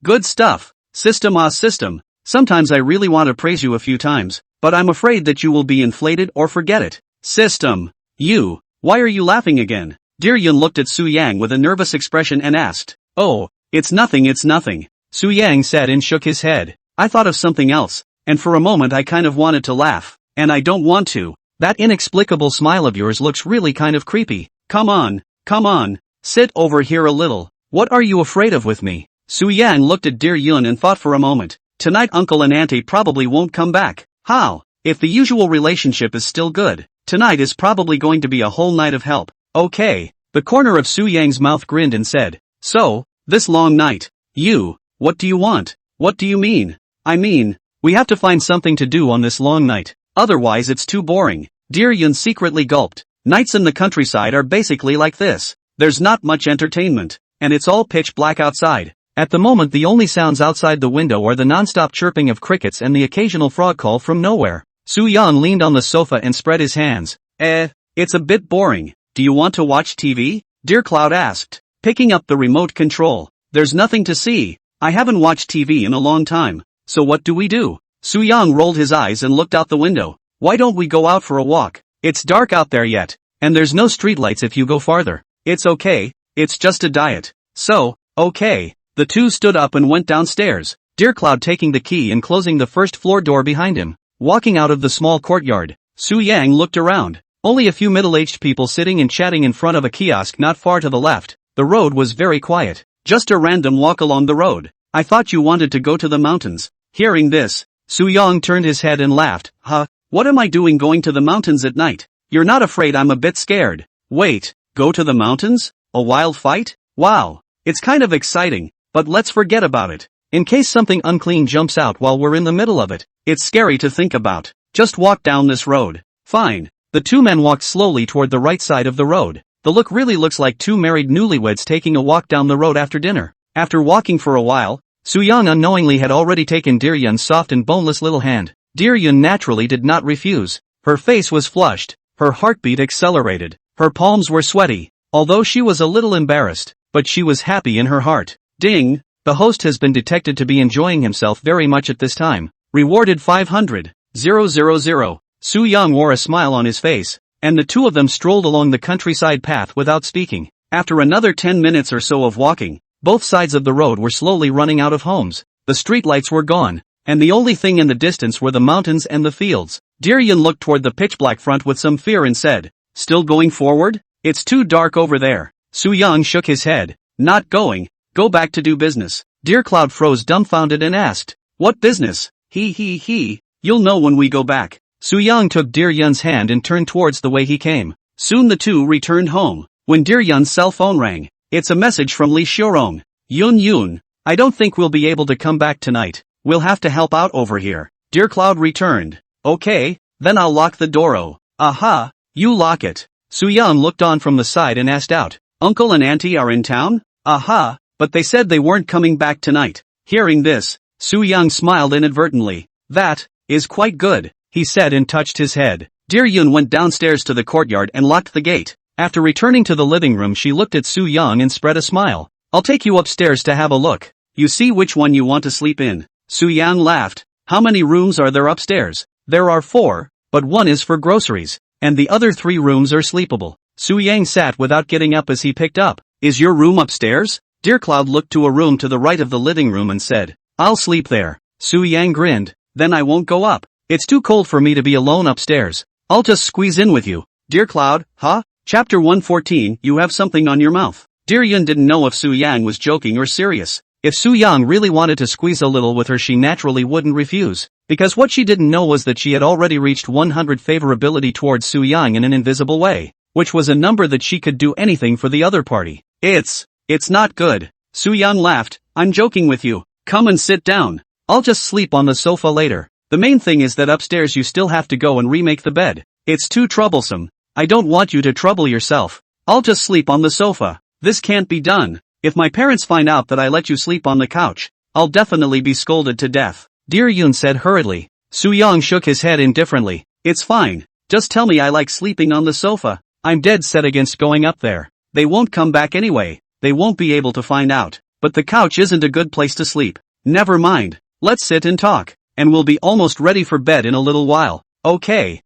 Speaker 1: good stuff. System, Sometimes I really want to praise you a few times, but I'm afraid that you will be inflated or forget it. System. Why are you laughing again? Dear Yun looked at Su Yang with a nervous expression and asked. Oh, it's nothing. Su Yang said and shook his head. I thought of something else, and for a moment I kind of wanted to laugh, and I don't want to. That inexplicable smile of yours looks really kind of creepy. Come on. Sit over here a little. What are you afraid of with me? Su Yang looked at Dear Yun and thought for a moment. Tonight uncle and auntie probably won't come back. How? If the usual relationship is still good, tonight is probably going to be a whole night of help. Okay. The corner of Su Yang's mouth grinned and said. So, this long night. What do you want? What do you mean? I mean, we have to find something to do on this long night. Otherwise it's too boring. Dear Yun secretly gulped. Nights in the countryside are basically like this. There's not much entertainment, and it's all pitch black outside. At the moment the only sounds outside the window are the non-stop chirping of crickets and the occasional frog call from nowhere. Su Yan leaned on the sofa and spread his hands. It's a bit boring. Do you want to watch TV? Dear Cloud asked, picking up the remote control. There's nothing to see. I haven't watched TV in a long time. So what do we do? Su Yang rolled his eyes and looked out the window. Why don't we go out for a walk? It's dark out there yet, and there's no streetlights if you go farther. It's okay, it's just a diet. So, okay. The two stood up and went downstairs, Dear Cloud taking the key and closing the first floor door behind him. Walking out of the small courtyard, Su Yang looked around. Only a few middle-aged people sitting and chatting in front of a kiosk not far to the left. The road was very quiet. Just a random walk along the road. I thought you wanted to go to the mountains. Hearing this, Su Yang turned his head and laughed. Huh? What am I doing going to the mountains at night? You're not afraid I'm a bit scared? Wait, go to the mountains? A wild fight? Wow. It's kind of exciting. But let's forget about it. In case something unclean jumps out while we're in the middle of it. It's scary to think about. Just walk down this road. Fine. The two men walked slowly toward the right side of the road. The look really looks like two married newlyweds taking a walk down the road after dinner. After walking for a while, Su Yang unknowingly had already taken Dear Yun's soft and boneless little hand. Dear Yun naturally did not refuse. Her face was flushed. Her heartbeat accelerated. Her palms were sweaty. Although she was a little embarrassed, but she was happy in her heart. Ding! The host has been detected to be enjoying himself very much at this time. Rewarded 500,000. Su Yang wore a smile on his face, and the two of them strolled along the countryside path without speaking. After another 10 minutes or so of walking, both sides of the road were slowly running out of homes. The streetlights were gone, and the only thing in the distance were the mountains and the fields. Dear Yun looked toward the pitch-black front with some fear and said, Still going forward? It's too dark over there. Su Yang shook his head. Not going. Go back to do business. Dear Cloud froze dumbfounded and asked, What business? You'll know when we go back. Su Yang took Dear Yun's hand and turned towards the way he came. Soon the two returned home. When Dear Yun's cell phone rang, it's a message from Li Xiurong. Yun, I don't think we'll be able to come back tonight. We'll have to help out over here. Dear Cloud returned. Okay, then I'll lock the door. Oh. Aha, you lock it. Su Yang looked on from the side and asked out. Uncle and auntie are in town? Aha. But they said they weren't coming back tonight. Hearing this, Su Yang smiled inadvertently. That is quite good, he said and touched his head. Dear Yun went downstairs to the courtyard and locked the gate. After returning to the living room she looked at Su Yang and spread a smile. I'll take you upstairs to have a look. You see which one you want to sleep in. Su Yang laughed. How many rooms are there upstairs? There are 4, but one is for groceries, and the other 3 rooms are sleepable. Su Yang sat without getting up as he picked up. Is your room upstairs? Dear Cloud looked to a room to the right of the living room and said, I'll sleep there. Su Yang grinned. Then I won't go up. It's too cold for me to be alone upstairs. I'll just squeeze in with you. Dear Cloud, huh? Chapter 114, you have something on your mouth. Dear Yun didn't know if Su Yang was joking or serious. If Su Yang really wanted to squeeze a little with her she naturally wouldn't refuse. Because what she didn't know was that she had already reached 100 favorability towards Su Yang in an invisible way. Which was a number that she could do anything for the other party. It's not good. Su Yang laughed. I'm joking with you. Come and sit down. I'll just sleep on the sofa later. The main thing is that upstairs you still have to go and remake the bed. It's too troublesome. I don't want you to trouble yourself. I'll just sleep on the sofa. This can't be done. If my parents find out that I let you sleep on the couch, I'll definitely be scolded to death. Dear Yun said hurriedly. Su Yang shook his head indifferently. It's fine. Just tell me I like sleeping on the sofa. I'm dead set against going up there. They won't come back anyway. They won't be able to find out. But the couch isn't a good place to sleep. Never mind. let's sit and talk, and we'll be almost ready for bed in a little while. Okay.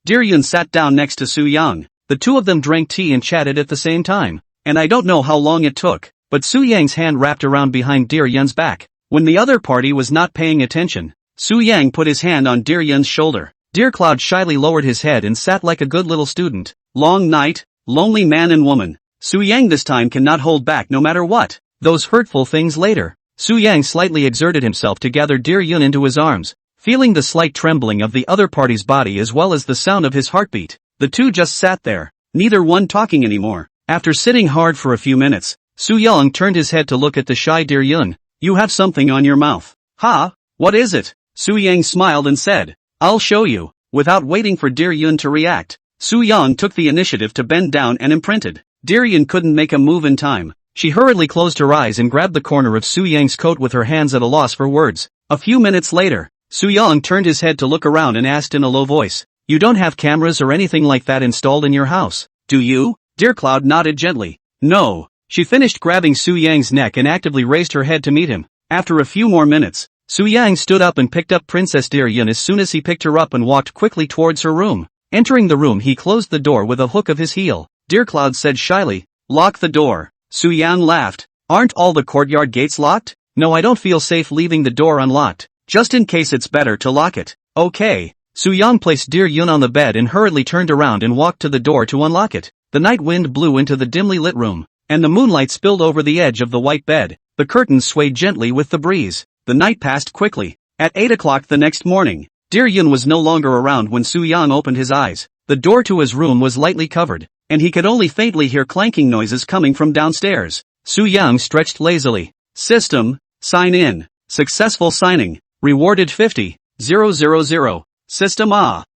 Speaker 1: Dear-yun sat down next to Su-yang. The two of them drank tea and chatted at the same time, and I don't know how long it took, but Su-yang's hand wrapped around behind Dear-yun's back. When the other party was not paying attention, Su-yang put his hand on Dear-yun's shoulder. Dear Cloud shyly lowered his head and sat like a good little student. Long night, lonely man and woman. Su-yang this time cannot hold back no matter what. Those hurtful things later. Su-yang slightly exerted himself to gather Dear-yun into his arms, feeling the slight trembling of the other party's body as well as the sound of his heartbeat. The two just sat there, neither one talking anymore. After sitting hard for a few minutes, Su-yang turned his head to look at the shy Dear-yun. You have something on your mouth. Ha? What is it? Su-yang smiled and said, I'll show you. Without waiting for Dear-yun to react, Su-yang took the initiative to bend down and imprinted. Dear-yun couldn't make a move in time. She hurriedly closed her eyes and grabbed the corner of Su-yang's coat with her hands at a loss for words. A few minutes later, Su-yang turned his head to look around and asked in a low voice, You don't have cameras or anything like that installed in your house, do you? Dear Cloud nodded gently. No. She finished grabbing Su-yang's neck and actively raised her head to meet him. After a few more minutes, Su-yang stood up and picked up Princess Dear-yun as soon as he picked her up and walked quickly towards her room. Entering the room, he closed the door with a hook of his heel. Dear Cloud said shyly, Lock the door. Su-yang laughed. Aren't all the courtyard gates locked? No, I don't feel safe leaving the door unlocked. Just in case, it's better to lock it. Okay. Su-yang placed Dear-yun on the bed and hurriedly turned around and walked to the door to unlock it. The night wind blew into the dimly lit room, and the moonlight spilled over the edge of the white bed. The curtains swayed gently with the breeze. The night passed quickly. At 8 o'clock the next morning, Dear-yun was no longer around when Su-yang opened his eyes. The door to his room was lightly covered, and he could only faintly hear clanking noises coming from downstairs. Su-yang stretched lazily. System, sign in. Successful signing. Rewarded 50,000. System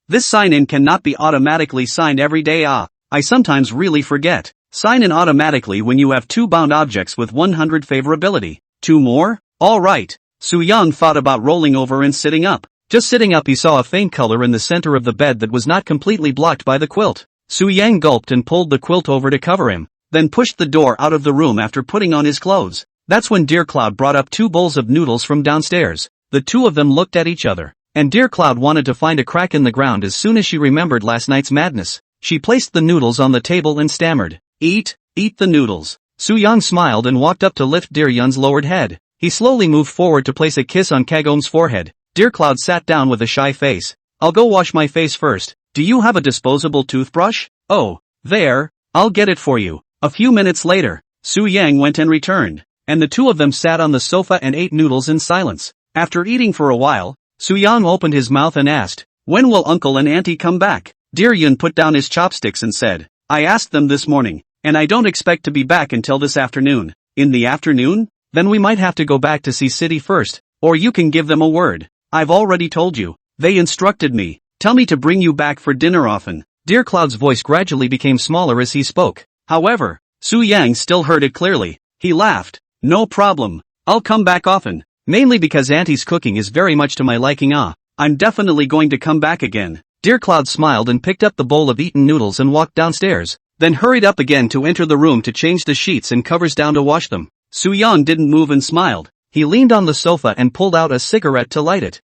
Speaker 1: this sign-in cannot be automatically signed every day I sometimes really forget. Sign in automatically when you have 2 bound objects with 100 favorability. 2 more? Alright. Su-yang thought about rolling over and sitting up. Just sitting up, he saw a faint color in the center of the bed that was not completely blocked by the quilt. Su-yang gulped and pulled the quilt over to cover him, then pushed the door out of the room after putting on his clothes. That's when Dear Cloud brought up 2 bowls of noodles from downstairs. The two of them looked at each other, and Dear Cloud wanted to find a crack in the ground as soon as she remembered last night's madness. She placed the noodles on the table and stammered, Eat the noodles. Su-yang smiled and walked up to lift Dear-yun's lowered head. He slowly moved forward to place a kiss on Kagom's forehead. Dear Cloud sat down with a shy face. I'll go wash my face first. Do you have a disposable toothbrush? Oh, there, I'll get it for you. A few minutes later, Su-yang went and returned, and the two of them sat on the sofa and ate noodles in silence. After eating for a while, Su-yang opened his mouth and asked, When will uncle and auntie come back? Dear-yun put down his chopsticks and said, I asked them this morning, and I don't expect to be back until this afternoon. In the afternoon? Then we might have to go back to see City first, or you can give them a word. I've already told you. They instructed me. Tell me to bring you back for dinner often. Dear Cloud's voice gradually became smaller as he spoke. However, Su-yang still heard it clearly. He laughed. No problem. I'll come back often. Mainly because Auntie's cooking is very much to my liking. I'm definitely going to come back again. Dear Cloud smiled and picked up the bowl of eaten noodles and walked downstairs, then hurried up again to enter the room to change the sheets and covers down to wash them. Su-yang didn't move and smiled. He leaned on the sofa and pulled out a cigarette to light it.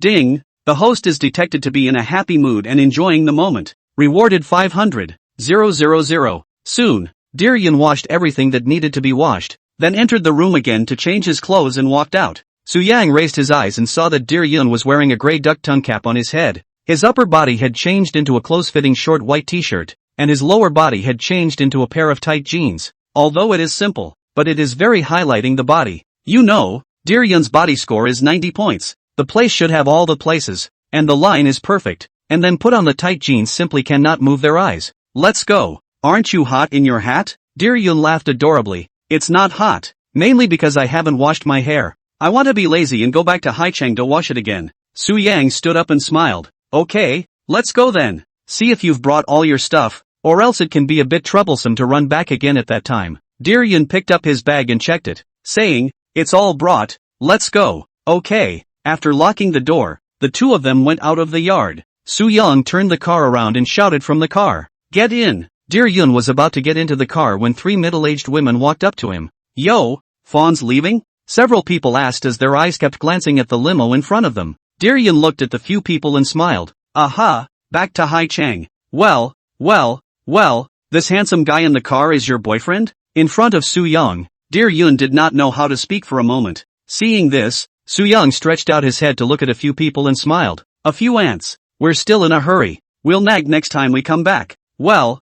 Speaker 1: Ding! The host is detected to be in a happy mood and enjoying the moment. Rewarded 500,000. Soon, Dear-yun washed everything that needed to be washed, then entered the room again to change his clothes and walked out. Su-yang raised his eyes and saw that Dear-yun was wearing a gray duck tongue cap on his head. His upper body had changed into a close-fitting short white t-shirt, and his lower body had changed into a pair of tight jeans. Although it is simple, but it is very highlighting the body. You know, Dear-yun's body score is 90 points. The place should have all the places, and the line is perfect, and then put on the tight jeans simply cannot move their eyes. Let's go. Aren't you hot in your hat? Dear-yun laughed adorably. It's not hot, mainly because I haven't washed my hair. I want to be lazy and go back to Haicheng to wash it again. Su-yang stood up and smiled. Okay, let's go then. See if you've brought all your stuff, or else it can be a bit troublesome to run back again at that time. Dear-yun picked up his bag and checked it, saying, It's all brought. Let's go. Okay. After locking the door, the two of them went out of the yard. Su-yang turned the car around and shouted from the car, Get in! Dear-yun was about to get into the car when 3 middle-aged women walked up to him. Yo, Fawn's leaving? Several people asked as their eyes kept glancing at the limo in front of them. Dear Yun looked at the few people and smiled. Aha, back to Hai Chang. Well, this handsome guy in the car is your boyfriend? In front of Su Yang, Dear Yun did not know how to speak for a moment. Seeing this, Su Yang stretched out his head to look at a few people and smiled. A few ants. We're still in a hurry. We'll nag next time we come back. Well,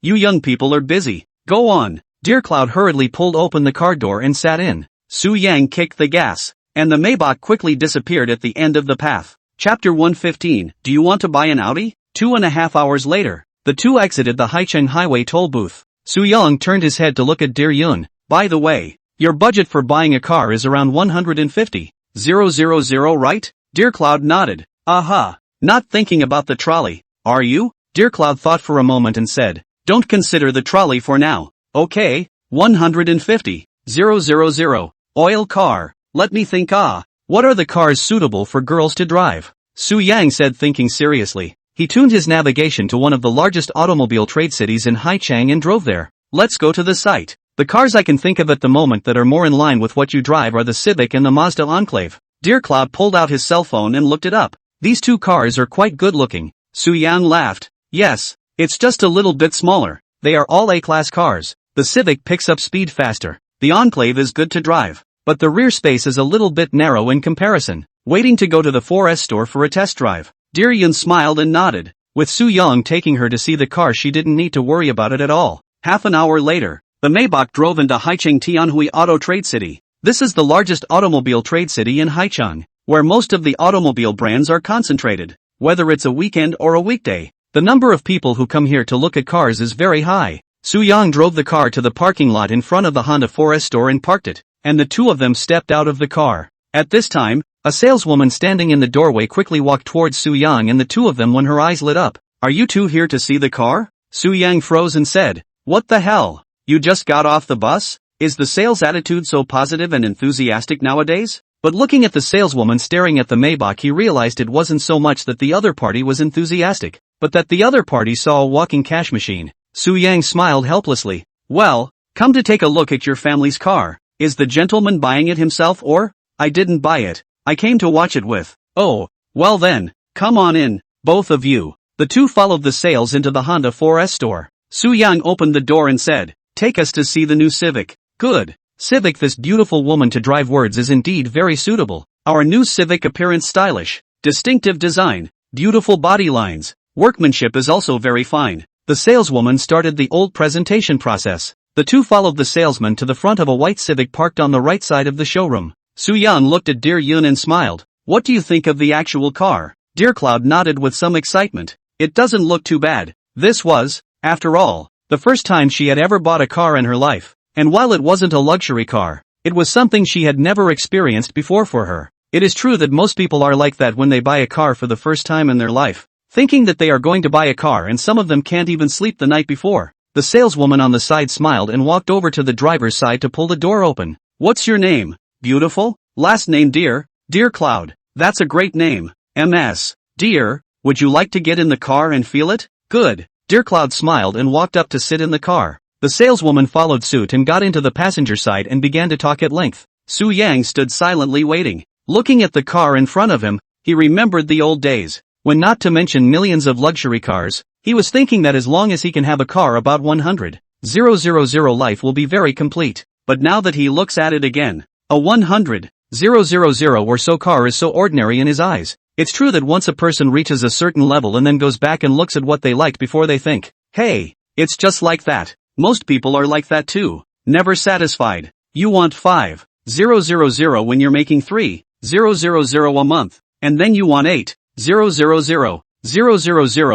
Speaker 1: you young people are busy. Go on. Dear Cloud hurriedly pulled open the car door and sat in. Su Yang kicked the gas, and the Maybach quickly disappeared at the end of the path. Chapter 115. Do you want to buy an Audi? 2.5 hours later, the two exited the Haicheng Highway toll booth. Su Yang turned his head to look at Dear Yun. By the way, your budget for buying a car is around 150,000, right? Dear Cloud nodded. Aha. Not thinking about the trolley, are you? Dear Cloud thought for a moment and said, don't consider the trolley for now. Okay, 150,000. Oil car. Let me think. What are the cars suitable for girls to drive? Su Yang said, thinking seriously. He tuned his navigation to one of the largest automobile trade cities in Haichang and drove there. Let's go to the site. The cars I can think of at the moment that are more in line with what you drive are the Civic and the Mazda Enclave. Dear Cloud pulled out his cell phone and looked it up. These two cars are quite good looking. Su Yang laughed. Yes, it's just a little bit smaller. They are all A-class cars. The Civic picks up speed faster. The Enclave is good to drive, but the rear space is a little bit narrow in comparison. Waiting to go to the 4S store for a test drive. Dear Yun smiled and nodded. With Su Yang taking her to see the car, she didn't need to worry about it at all. Half an hour later, the Maybach drove into Haicheng Tianhui Auto Trade City. This is the largest automobile trade city in Haicheng, where most of the automobile brands are concentrated. Whether it's a weekend or a weekday, the number of people who come here to look at cars is very high. Su Yang drove the car to the parking lot in front of the Honda 4S store and parked it, and the two of them stepped out of the car. At this time, a saleswoman standing in the doorway quickly walked towards Su Yang and the two of them when her eyes lit up. Are you two here to see the car? Su Yang froze and said, what the hell? You just got off the bus? Is the sales attitude so positive and enthusiastic nowadays? But looking at the saleswoman staring at the Maybach, he realized it wasn't so much that the other party was enthusiastic, but that the other party saw a walking cash machine. Su Yang smiled helplessly. Well, come to take a look at your family's car. Is the gentleman buying it himself or? I didn't buy it. I came to watch it with. Oh, well then, come on in, both of you. The two followed the sales into the Honda 4S store. Su Yang opened the door and said, take us to see the new Civic. Good. Civic, this beautiful woman to drive words is indeed very suitable. Our new Civic appearance stylish, distinctive design, beautiful body lines, workmanship is also very fine. The saleswoman started the old presentation process. The two followed the salesman to the front of a white Civic parked on the right side of the showroom. Su Yan looked at Dear Yun and smiled. What do you think of the actual car? Dear Cloud nodded with some excitement. It doesn't look too bad. This was, after all, the first time she had ever bought a car in her life. And while it wasn't a luxury car, it was something she had never experienced before for her. It is true that most people are like that when they buy a car for the first time in their life, thinking that they are going to buy a car, and some of them can't even sleep the night before. The saleswoman on the side smiled and walked over to the driver's side to pull the door open. What's your name? Beautiful? Last name Dear? Dear Cloud. That's a great name. MS. Dear, would you like to get in the car and feel it? Good. Dear Cloud smiled and walked up to sit in the car. The saleswoman followed suit and got into the passenger side and began to talk at length. Su Yang stood silently waiting. Looking at the car in front of him, he remembered the old days, when, not to mention millions of luxury cars, he was thinking that as long as he can have a car about 100,000, life will be very complete. But now that he looks at it again, a 100,000 or so car is so ordinary in his eyes. It's true that once a person reaches a certain level and then goes back and looks at what they liked before, they think, hey, it's just like that. Most people are like that too. Never satisfied. You want 5,000 when you're making 3,000 a month. And then you want 8,000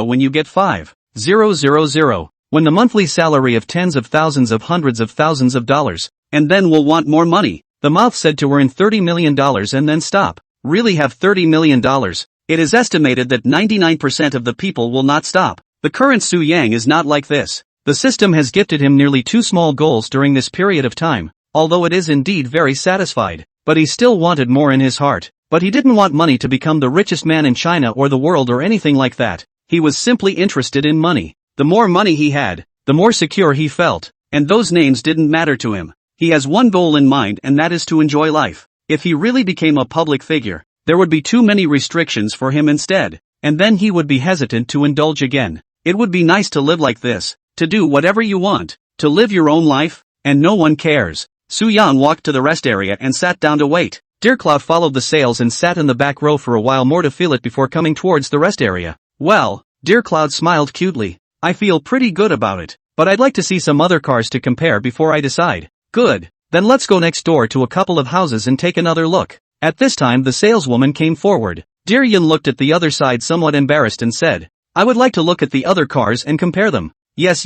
Speaker 1: when you get 5,000. When the monthly salary of tens of thousands of hundreds of thousands of dollars. And then we'll want more money. The mouth said to earn $30 million and then stop. Really have $30 million. It is estimated that 99% of the people will not stop. The current Su Yang is not like this. The system has gifted him nearly 2 small goals during this period of time, although it is indeed very satisfied. But he still wanted more in his heart. But he didn't want money to become the richest man in China or the world or anything like that. He was simply interested in money. The more money he had, the more secure he felt. And those names didn't matter to him. He has one goal in mind, and that is to enjoy life. If he really became a public figure, there would be too many restrictions for him instead, and then he would be hesitant to indulge again. It would be nice to live like this, to do whatever you want, to live your own life, and no one cares. Soo-young walked to the rest area and sat down to wait. Dear Cloud followed the sales and sat in the back row for a while more to feel it before coming towards the rest area. Well, Dear Cloud smiled cutely. I feel pretty good about it, but I'd like to see some other cars to compare before I decide. Good, then let's go next door to a couple of houses and take another look. At this time the saleswoman came forward. Dear Yun looked at the other side somewhat embarrassed and said, I would like to look at the other cars and compare them. Yes.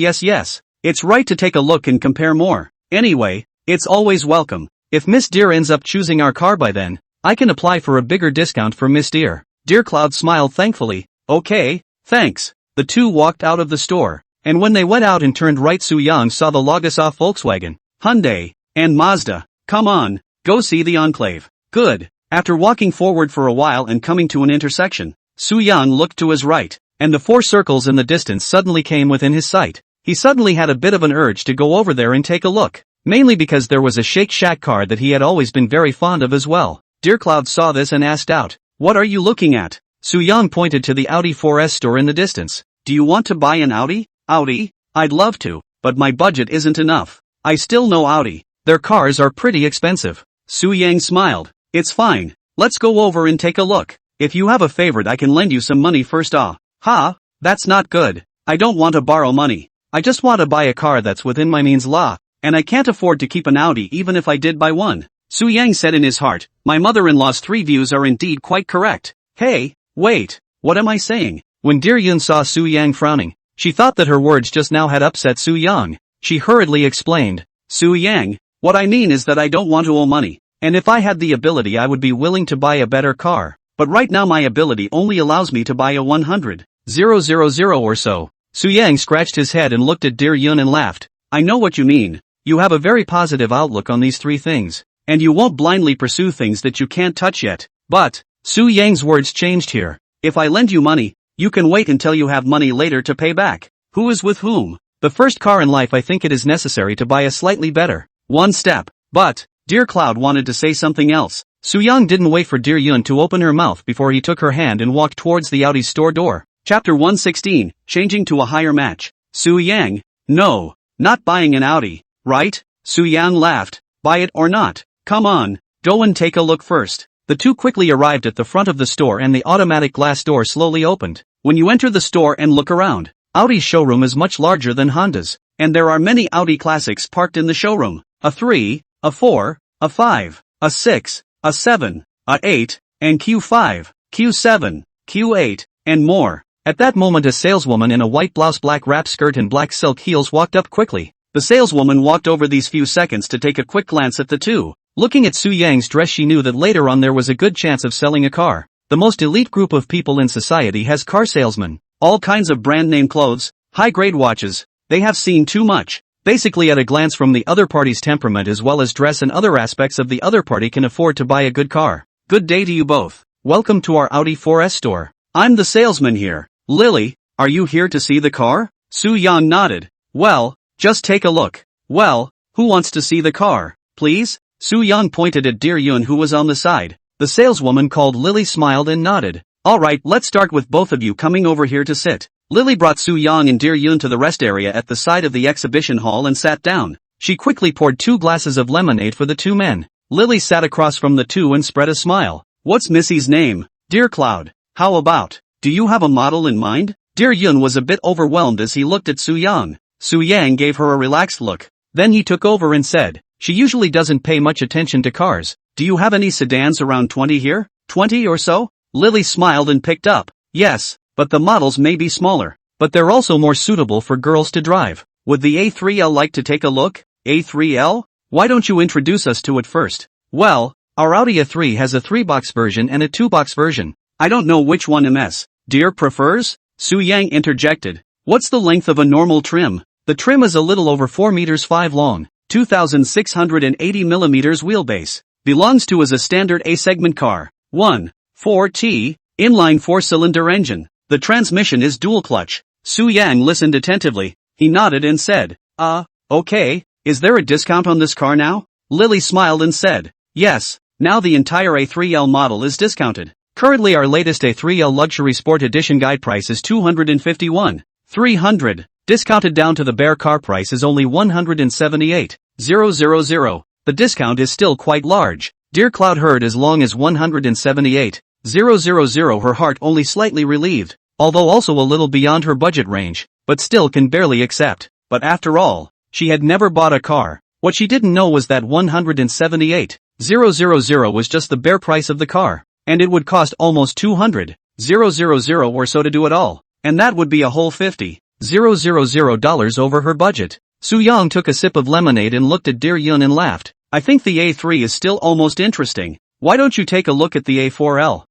Speaker 1: It's right to take a look and compare more. Anyway, it's always welcome. If Miss Dear ends up choosing our car by then, I can apply for a bigger discount for Miss Dear. Dear Cloud smiled thankfully. Okay, thanks. The two walked out of the store, and when they went out and turned right, Soo-young saw the Logosoff Volkswagen, Hyundai, and Mazda. Come on, go see the enclave. Good. After walking forward for a while and coming to an intersection, Soo-young looked to his right, and the 4 circles in the distance suddenly came within his sight. He suddenly had a bit of an urge to go over there and take a look, mainly because there was a Shake Shack car that he had always been very fond of as well. Dear Cloud saw this and asked out, what are you looking at? Soo-young pointed to the Audi 4S store in the distance. Do you want to buy an Audi? Audi? I'd love to, but my budget isn't enough. I still know Audi. Their cars are pretty expensive. Soo-young smiled. It's fine. Let's go over and take a look. If you have a favorite I can lend you some money first. Ha, that's not good. I don't want to borrow money. I just want to buy a car that's within my means and I can't afford to keep an Audi even if I did buy one. Soo-young said in his heart, my mother-in-law's 3 views are indeed quite correct. Hey, wait, what am I saying? When Dear Yun saw Soo-young frowning, she thought that her words just now had upset Soo-young. She hurriedly explained, Soo-young, what I mean is that I don't want to owe money, and if I had the ability I would be willing to buy a better car, but right now my ability only allows me to buy a 100,000 or so. Soo-young scratched his head and looked at Dear Yun and laughed. I know what you mean. You have a very positive outlook on these 3 things, and you won't blindly pursue things that you can't touch yet. But, Soo-young's words changed here. If I lend you money, you can wait until you have money later to pay back. Who is with whom? The first car in life I think it is necessary to buy a slightly better one step. But, Dear Cloud wanted to say something else. Soo-young didn't wait for Dear Yun to open her mouth before he took her hand and walked towards the Audi store door. Chapter 116, Changing to a Higher Match. Soo-young, no, not buying an Audi, right? Soo-young laughed. Buy it or not? Come on, go and take a look first. The two quickly arrived at the front of the store and the automatic glass door slowly opened. When you enter the store and look around, Audi's showroom is much larger than Honda's, and there are many Audi classics parked in the showroom. A 3, a 4, a 5, a 6, a 7, a 8, and Q5, Q7, Q8, and more. At that moment a saleswoman in a white blouse, black wrap skirt and black silk heels walked up quickly. The saleswoman walked over these few seconds to take a quick glance at the two. Looking at Soo-young's dress she knew that later on there was a good chance of selling a car. The most elite group of people in society has car salesmen. All kinds of brand name clothes, high-grade watches. They have seen too much. Basically at a glance from the other party's temperament as well as dress and other aspects of the other party can afford to buy a good car. Good day to you both. Welcome to our Audi 4S store. I'm the salesman here. Lily, are you here to see the car? Soo-young nodded. Well, just take a look. Well, who wants to see the car, please? Soo-young pointed at Dear Yun who was on the side. The saleswoman called Lily smiled and nodded. Alright, let's start with both of you coming over here to sit. Lily brought Soo-young and Dear Yun to the rest area at the side of the exhibition hall and sat down. She quickly poured 2 glasses of lemonade for the 2 men. Lily sat across from the two and spread a smile. What's Missy's name? Dear Cloud. How about? Do you have a model in mind? Dear Yun was a bit overwhelmed as he looked at Soo-young. Soo-young gave her a relaxed look. Then he took over and said, she usually doesn't pay much attention to cars. Do you have any sedans around 20 here? 20 or so? Lily smiled and picked up. Yes, but the models may be smaller, but they're also more suitable for girls to drive. Would the A3L like to take a look? A3L? Why don't you introduce us to it first? Well, our Audi A3 has a 3-box version and a 2-box version. I don't know which one Ms. Dear prefers? Soo-young interjected. What's the length of a normal trim? The trim is a little over 4 meters 5 long, 2,680 millimeters wheelbase. Belongs to as a standard A-segment car. 1.4T, inline 4-cylinder engine. The transmission is dual clutch. Soo-young listened attentively. He nodded and said, okay, is there a discount on this car now? Lily smiled and said, yes, now the entire A3L model is discounted. Currently our latest A3L Luxury Sport Edition guide price is $251,300. Discounted down to the bare car price is only $178,000. The discount is still quite large. Dear Cloud heard as long as $178,000, her heart only slightly relieved, although also a little beyond her budget range, but still can barely accept. But after all, she had never bought a car. What she didn't know was that $178,000 was just the bare price of the car, and it would cost almost $200,000 or so to do it all, and that would be a whole $50,000 over her budget. Soo-young took a sip of lemonade and looked at Dear Yun and laughed. I think the A3 is still almost interesting. Why don't you take a look at the A4L?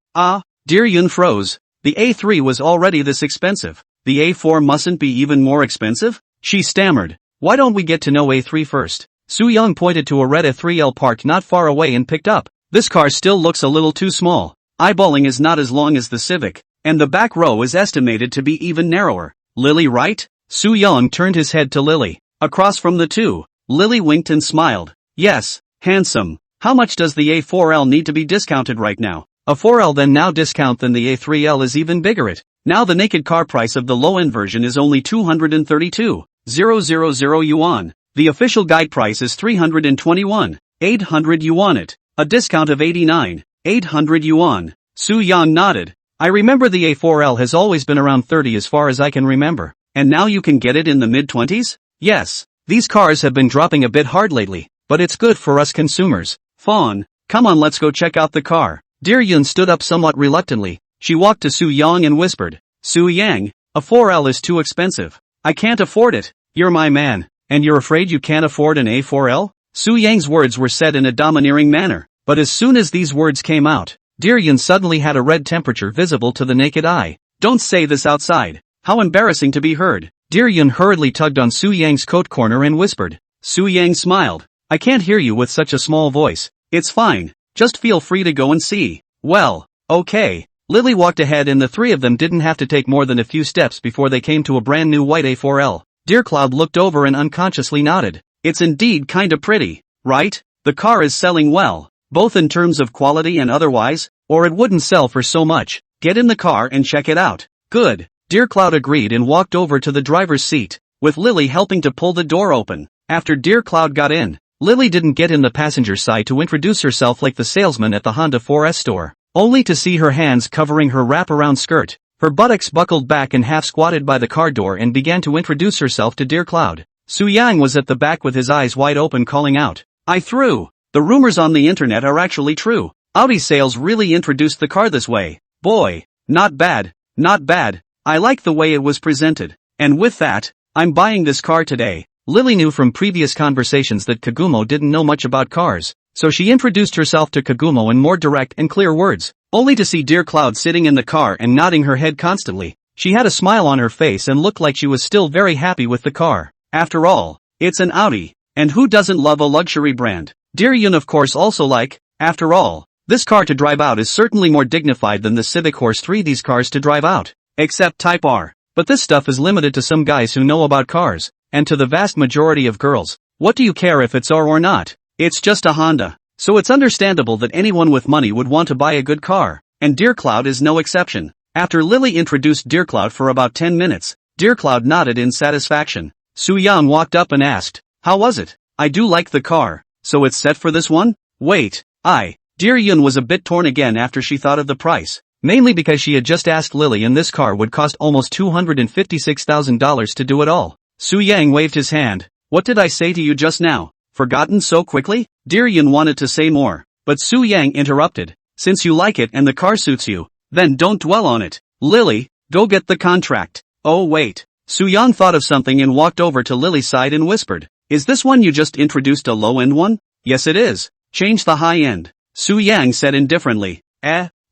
Speaker 1: Dear Yun froze. The A3 was already this expensive. The A4 mustn't be even more expensive? She stammered. Why don't we get to know A3 first? Soo-young pointed to a red A3L parked not far away and picked up. This car still looks a little too small. Eyeballing is not as long as the Civic, and the back row is estimated to be even narrower. Lily, right? Soo-young turned his head to Lily. Across from the two, Lily winked and smiled. Yes, handsome. How much does the A4L need to be discounted right now? A 4L then now discount then the A3L is even bigger it. Now the naked car price of the low-end version is only 232,000 yuan. The official guide price is 321,800 yuan it. A discount of 89,800 yuan. Soo-young nodded. I remember the A4L has always been around 30 as far as I can remember. And now you can get it in the mid-20s? Yes. These cars have been dropping a bit hard lately, but it's good for us consumers. Fawn, come on, let's go check out the car. Dear Yun stood up somewhat reluctantly. She walked to Soo-young and whispered, Soo-yang, a 4L is too expensive. I can't afford it. You're my man. And you're afraid you can't afford an A4L? Soo-yang's words were said in a domineering manner, but as soon as these words came out, Dear Yun suddenly had a red temperature visible to the naked eye. Don't say this outside. How embarrassing to be heard. Dear Yun hurriedly tugged on Soo-yang's coat corner and whispered. Soo-yang smiled. I can't hear you with such a small voice. It's fine. Just feel free to go and see. Well, okay. Lily walked ahead and the three of them didn't have to take more than a few steps before they came to a brand new white A4L. Dear Cloud looked over and unconsciously nodded. It's indeed kinda pretty, right? The car is selling well, both in terms of quality and otherwise, or it wouldn't sell for so much. Get in the car and check it out. Good. Dear Cloud agreed and walked over to the driver's seat, with Lily helping to pull the door open. After Dear Cloud got in, Lily didn't get in the passenger side to introduce herself like the salesman at the Honda 4S store, only to see her hands covering her wraparound skirt, her buttocks buckled back and half squatted by the car door and began to introduce herself to Dear Cloud. Soo-young was at the back with his eyes wide open calling out, I threw. The rumors on the internet are actually true. Audi sales really introduced the car this way. Boy, not bad, not bad. I like the way it was presented. And with that, I'm buying this car today. Lily knew from previous conversations that Kagumo didn't know much about cars, so she introduced herself to Kagumo in more direct and clear words, only to see Dear Cloud sitting in the car and nodding her head constantly. She had a smile on her face and looked like she was still very happy with the car. After all, it's an Audi, and who doesn't love a luxury brand? Dear Yun of course also after all, this car to drive out is certainly more dignified than the Civic Horse 3. These cars to drive out. Except Type R. But this stuff is limited to some guys who know about cars, and to the vast majority of girls. What do you care if it's R or not? It's just a Honda. So it's understandable that anyone with money would want to buy a good car, and Dear Cloud is no exception. After Lily introduced Dear Cloud for about 10 minutes, Dear Cloud nodded in satisfaction. Soo-young walked up and asked, how was it? I do like the car. So it's set for this one? Wait, Dear Yun was a bit torn again after she thought of the price. Mainly because she had just asked Lily and this car would cost almost $256,000 to do it all. Soo-young waved his hand. What did I say to you just now? Forgotten so quickly? Dear Yun wanted to say more, but Soo-young interrupted. Since you like it and the car suits you, then don't dwell on it. Lily, go get the contract. Oh wait. Soo-young thought of something and walked over to Lily's side and whispered. Is this one you just introduced a low-end one? Yes it is. Change the high-end. Soo-young said indifferently.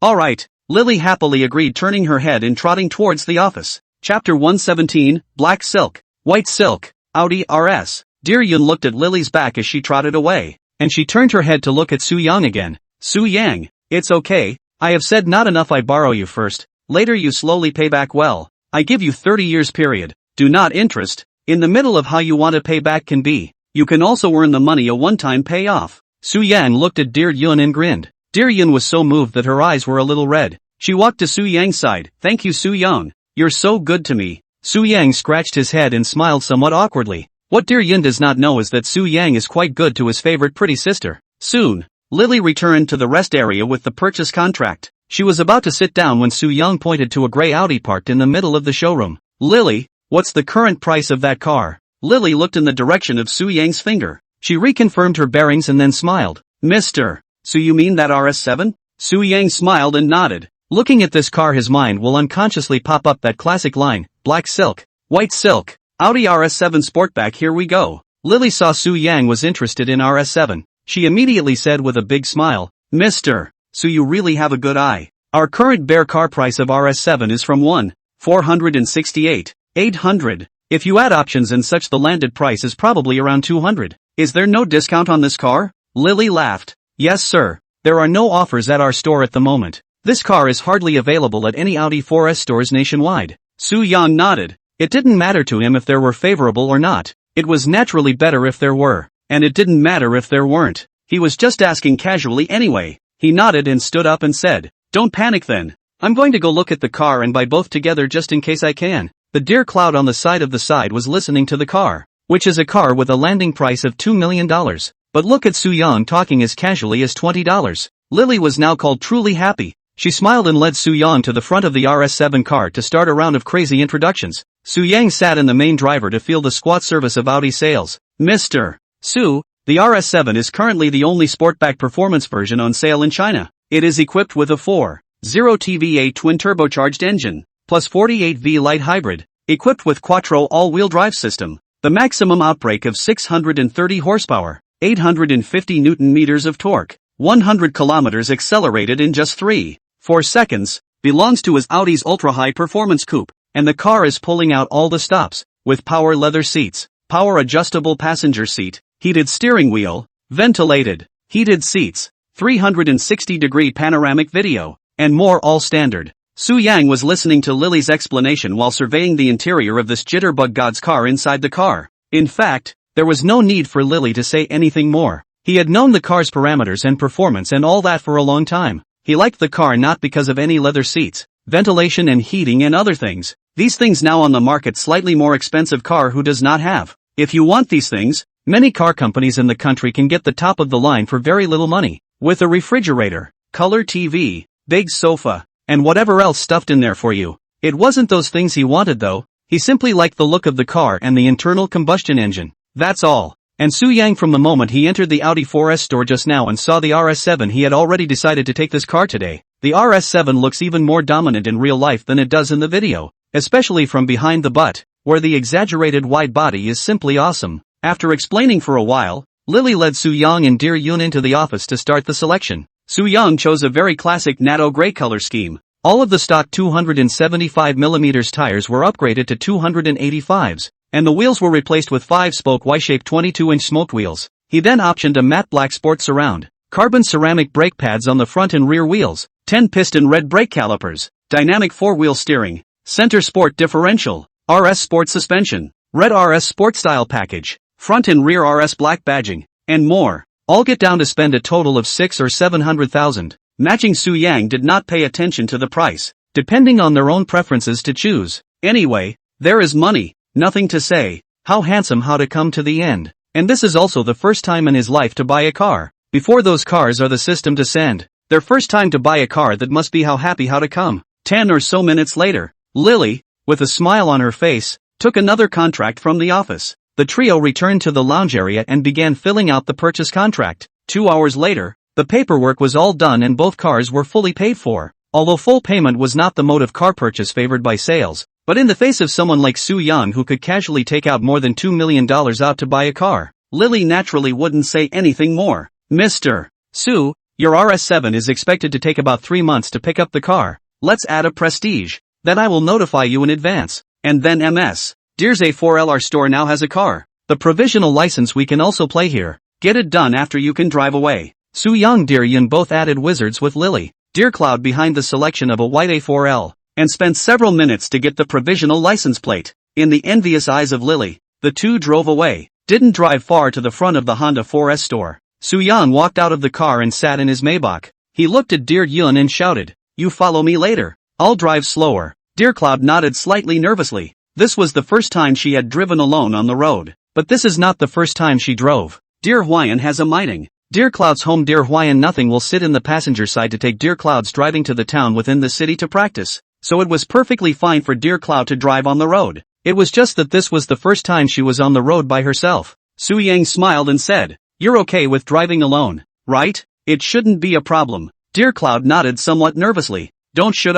Speaker 1: Alright. Lily happily agreed, turning her head and trotting towards the office. Chapter 117, Black Silk, White Silk, Audi RS. Dear Yun looked at Lily's back as she trotted away, and she turned her head to look at Soo-young again. Soo-young, it's okay, I have said not enough. I borrow you first, later you slowly pay back. Well, I give you 30 years period, do not interest, in the middle of how you want to pay back can be. You can also earn the money a one-time payoff. Su Yang looked at Dear Yun and grinned. Dear Yun was so moved that her eyes were a little red. She walked to Su Yang's side. Thank you, Su Yang. You're so good to me. Su Yang scratched his head and smiled somewhat awkwardly. What Dear Yun does not know is that Su Yang is quite good to his favorite pretty sister. Soon, Lily returned to the rest area with the purchase contract. She was about to sit down when Su Yang pointed to a gray Audi parked in the middle of the showroom. Lily, what's the current price of that car? Lily looked in the direction of Su Yang's finger. She reconfirmed her bearings and then smiled. Mr. So you mean that RS7? Su Yang smiled and nodded. Looking at this car, his mind will unconsciously pop up that classic line, black silk, white silk, Audi RS7 Sportback, here we go. Lily saw Su Yang was interested in RS7. She immediately said with a big smile, Mr. So you really have a good eye. Our current bare car price of RS7 is from 1,468,800. If you add options and such, the landed price is probably around 200. Is there no discount on this car? Lily laughed. Yes sir. There are no offers at our store at the moment. This car is hardly available at any Audi 4S stores nationwide. Su Yang nodded. It didn't matter to him if there were favorable or not. It was naturally better if there were. And it didn't matter if there weren't. He was just asking casually anyway. He nodded and stood up and said, Don't panic then. I'm going to go look at the car and buy both together just in case I can. The dear cloud on the side was listening to the car, which is a car with a landing price of $2 million. But look at Su Yang talking as casually as $20. Lily was now called truly happy. She smiled and led Su Yang to the front of the RS7 car to start a round of crazy introductions. Su Yang sat in the main driver to feel the squat service of Audi sales. Mr. Su, the RS7 is currently the only sportback performance version on sale in China. It is equipped with a 4.0 TVA twin turbocharged engine, plus 48V light hybrid, equipped with quattro all-wheel drive system. The maximum outbreak of 630 horsepower, 850 Newton-meters of torque, 100 kilometers accelerated in just 3.4 seconds, belongs to his Audi's ultra-high performance coupe, and the car is pulling out all the stops, with power leather seats, power adjustable passenger seat, heated steering wheel, ventilated, heated seats, 360-degree panoramic video, and more, all standard. Su Yang was listening to Lily's explanation while surveying the interior of this jitterbug god's car inside the car. In fact, there was no need for Lily to say anything more. He had known the car's parameters and performance and all that for a long time. He liked the car not because of any leather seats, ventilation and heating and other things. These things now on the market, slightly more expensive car who does not have. If you want these things, many car companies in the country can get the top of the line for very little money. With a refrigerator, color TV, big sofa, and whatever else stuffed in there for you. It wasn't those things he wanted though. He simply liked the look of the car and the internal combustion engine. That's all. And Su Yang, from the moment he entered the Audi 4S store just now and saw the RS7, he had already decided to take this car today. The RS7 looks even more dominant in real life than it does in the video, especially from behind the butt, where the exaggerated wide body is simply awesome. After explaining for a while, Lily led Su Yang and Dear Yun into the office to start the selection. Su Yang chose a very classic natto gray color scheme. All of the stock 275mm tires were upgraded to 285s. And the wheels were replaced with 5-spoke Y-shaped 22-inch smoked wheels. He then optioned a matte black sport surround, carbon ceramic brake pads on the front and rear wheels, 10-piston red brake calipers, dynamic 4-wheel steering, center sport differential, RS sport suspension, red RS sport style package, front and rear RS black badging, and more. All get down to spend a total of 600,000 or 700,000. Matching Su Yang did not pay attention to the price, depending on their own preferences to choose. Anyway, there is money. Nothing to say. How handsome, how to come to the end. And this is also the first time in his life to buy a car. Before those cars are the system to send. Their first time to buy a car, that must be how happy, how to come. 10 or so minutes later, Lily, with a smile on her face, took another contract from the office. The trio returned to the lounge area and began filling out the purchase contract. 2 hours later, the paperwork was all done and both cars were fully paid for. Although full payment was not the mode of car purchase favored by sales. But in the face of someone like Su Yang who could casually take out more than $2 million out to buy a car, Lily naturally wouldn't say anything more. Mr. Su, your RS7 is expected to take about 3 months to pick up the car. Let's add a prestige. Then I will notify you in advance. And then MS. Dear's A4LR store now has a car. The provisional license we can also play here. Get it done after you can drive away. Su Yang, Dear Yun both added wizards with Lily, Dear Cloud behind the selection of a white A4L. And spent several minutes to get the provisional license plate. In the envious eyes of Lily, the two drove away. Didn't drive far to the front of the Honda 4S store. Su-young walked out of the car and sat in his Maybach. He looked at Dear Yun and shouted, "You follow me later. I'll drive slower." Dear Cloud nodded slightly nervously. This was the first time she had driven alone on the road. But this is not the first time she drove. Dear Hwayan has a meeting. Dear Cloud's home. Dear Hwayan nothing will sit in the passenger side to take Dear Cloud's driving to the town within the city to practice. So it was perfectly fine for Dear Cloud to drive on the road. It was just that this was the first time she was on the road by herself. Su-yang smiled and said, "You're okay with driving alone, right? It shouldn't be a problem." Dear Cloud nodded somewhat nervously. "Don't should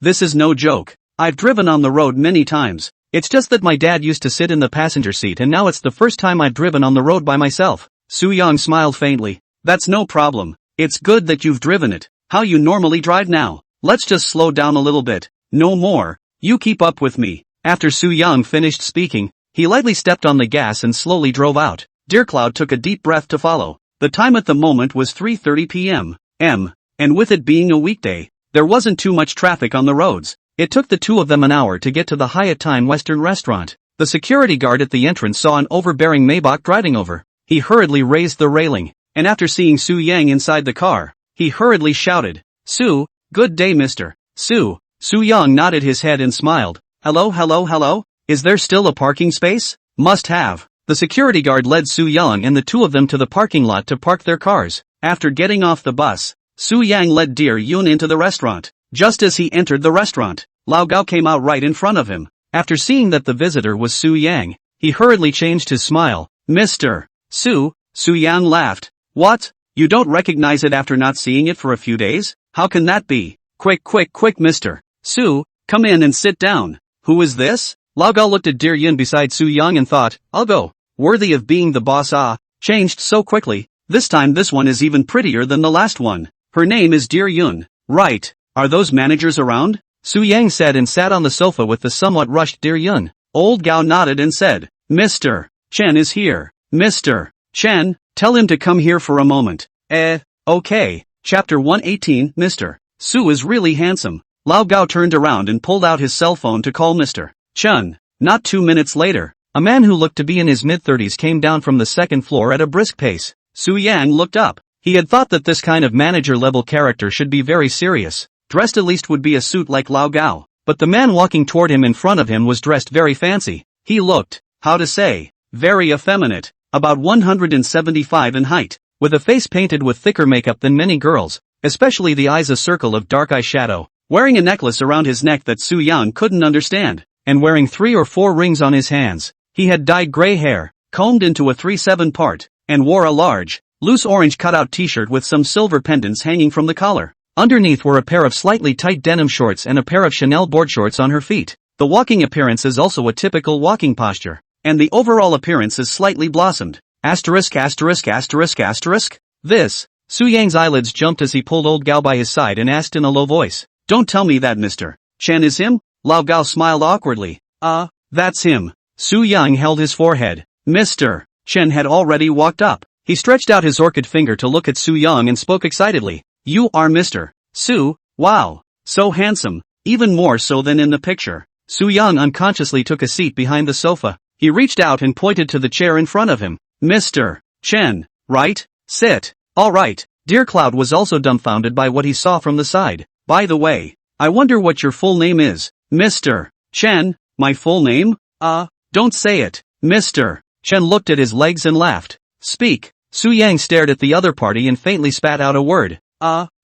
Speaker 1: this is no joke. I've driven on the road many times. It's just that my dad used to sit in the passenger seat and now it's the first time I've driven on the road by myself." Su-young smiled faintly. "That's no problem. It's good that you've driven it. How you normally drive now? Let's just slow down a little bit. No more. You keep up with me." After Su-young finished speaking, he lightly stepped on the gas and slowly drove out. Dear Cloud took a deep breath to follow. The time at the moment was 3:30 p.m. And with it being a weekday, there wasn't too much traffic on the roads. It took the two of them an hour to get to the Hyatt Time Western restaurant. The security guard at the entrance saw an overbearing Maybach driving over. He hurriedly raised the railing, and after seeing Su-yang inside the car, he hurriedly shouted, "Su, good day Mr. Su." Su-young nodded his head and smiled. Hello? Is there still a parking space?" "Must have." The security guard led Su-young and the two of them to the parking lot to park their cars. After getting off the bus, Su-yang led Dear Yun into the restaurant. Just as he entered the restaurant, Lao Gao came out right in front of him. After seeing that the visitor was Su-yang, he hurriedly changed his smile. "Mr. Su." Su-yang laughed. "What? You don't recognize it after not seeing it for a few days? How can that be? Quick Mr. Su, come in and sit down." "Who is this?" Lao Gao looked at Dear Yun beside Su-young and thought, "I'll go. Worthy of being the boss. Changed so quickly. This time this one is even prettier than the last one. Her name is Dear Yun, right? Are those managers around?" Su-yang said and sat on the sofa with the somewhat rushed Dear Yun. Old Gao nodded and said, "Mr. Chen is here. Mr. Chen, tell him to come here for a moment." Okay. Chapter 118. Mr. Su is really handsome. Lao Gao turned around and pulled out his cell phone to call Mr. Chen. Not 2 minutes later, a man who looked to be in his mid-30s came down from the second floor at a brisk pace. Su-yang looked up. He had thought that this kind of manager-level character should be very serious. Dressed at least would be a suit like Lao Gao. But the man walking toward him in front of him was dressed very fancy. He looked, very effeminate, about 175 in height, with a face painted with thicker makeup than many girls, especially the eyes a circle of dark eyeshadow, wearing a necklace around his neck that Su-young couldn't understand, and wearing 3 or 4 rings on his hands. He had dyed gray hair, combed into a 3/7 part, and wore a large, loose orange cutout t-shirt with some silver pendants hanging from the collar. Underneath were a pair of slightly tight denim shorts and a pair of Chanel board shorts on her feet. The walking appearance is also a typical walking posture, and the overall appearance is slightly blossomed. This. Su-yang's eyelids jumped as he pulled old Gao by his side and asked in a low voice, "Don't tell me that Mr. Chen is him?" Lao Gao smiled awkwardly. That's him." Su-young held his forehead. Mr. Chen had already walked up. He stretched out his orchid finger to look at Su-young and spoke excitedly. "You are Mr. Su? Wow. So handsome, even more so than in the picture." Su-young unconsciously took a seat behind the sofa. He reached out and pointed to the chair in front of him. "Mr. Chen, right? Sit." "All right." Dear Cloud was also dumbfounded by what he saw from the side. "By the way, I wonder what your full name is." "Mr. Chen, my full name? Don't say it." Mr. Chen looked at his legs and laughed. "Speak." Su-yang stared at the other party and faintly spat out a word.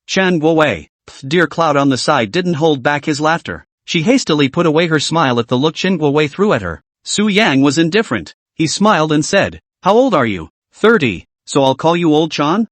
Speaker 1: Chen Guowei." Dear Cloud on the side didn't hold back his laughter. She hastily put away her smile at the look Chen Guowei threw at her. Su-yang was indifferent. He smiled and said, "How old are you?" 30. "So I'll call you Old Chan?"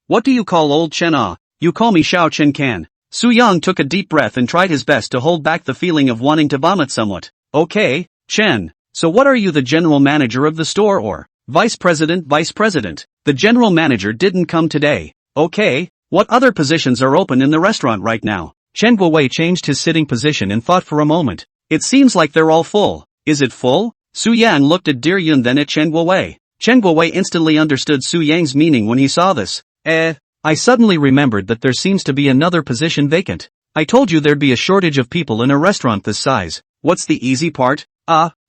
Speaker 1: What do you call Old Chen? You call me Xiao Chen Can." Su-young took a deep breath and tried his best to hold back the feeling of wanting to vomit somewhat. "Okay, Chen. So what are you, the general manager of the store or vice president? Vice president. The general manager didn't come today." "Okay, what other positions are open in the restaurant right now?" Chen Guowei changed his sitting position and thought for a moment. "It seems like they're all full." "Is it full?" Su-yang looked at Dear Yun then at Chen Guowei. Chen Guowei instantly understood Su-yang's meaning when he saw this. I suddenly remembered that there seems to be another position vacant. I told you there'd be a shortage of people in a restaurant this size. What's the easy part?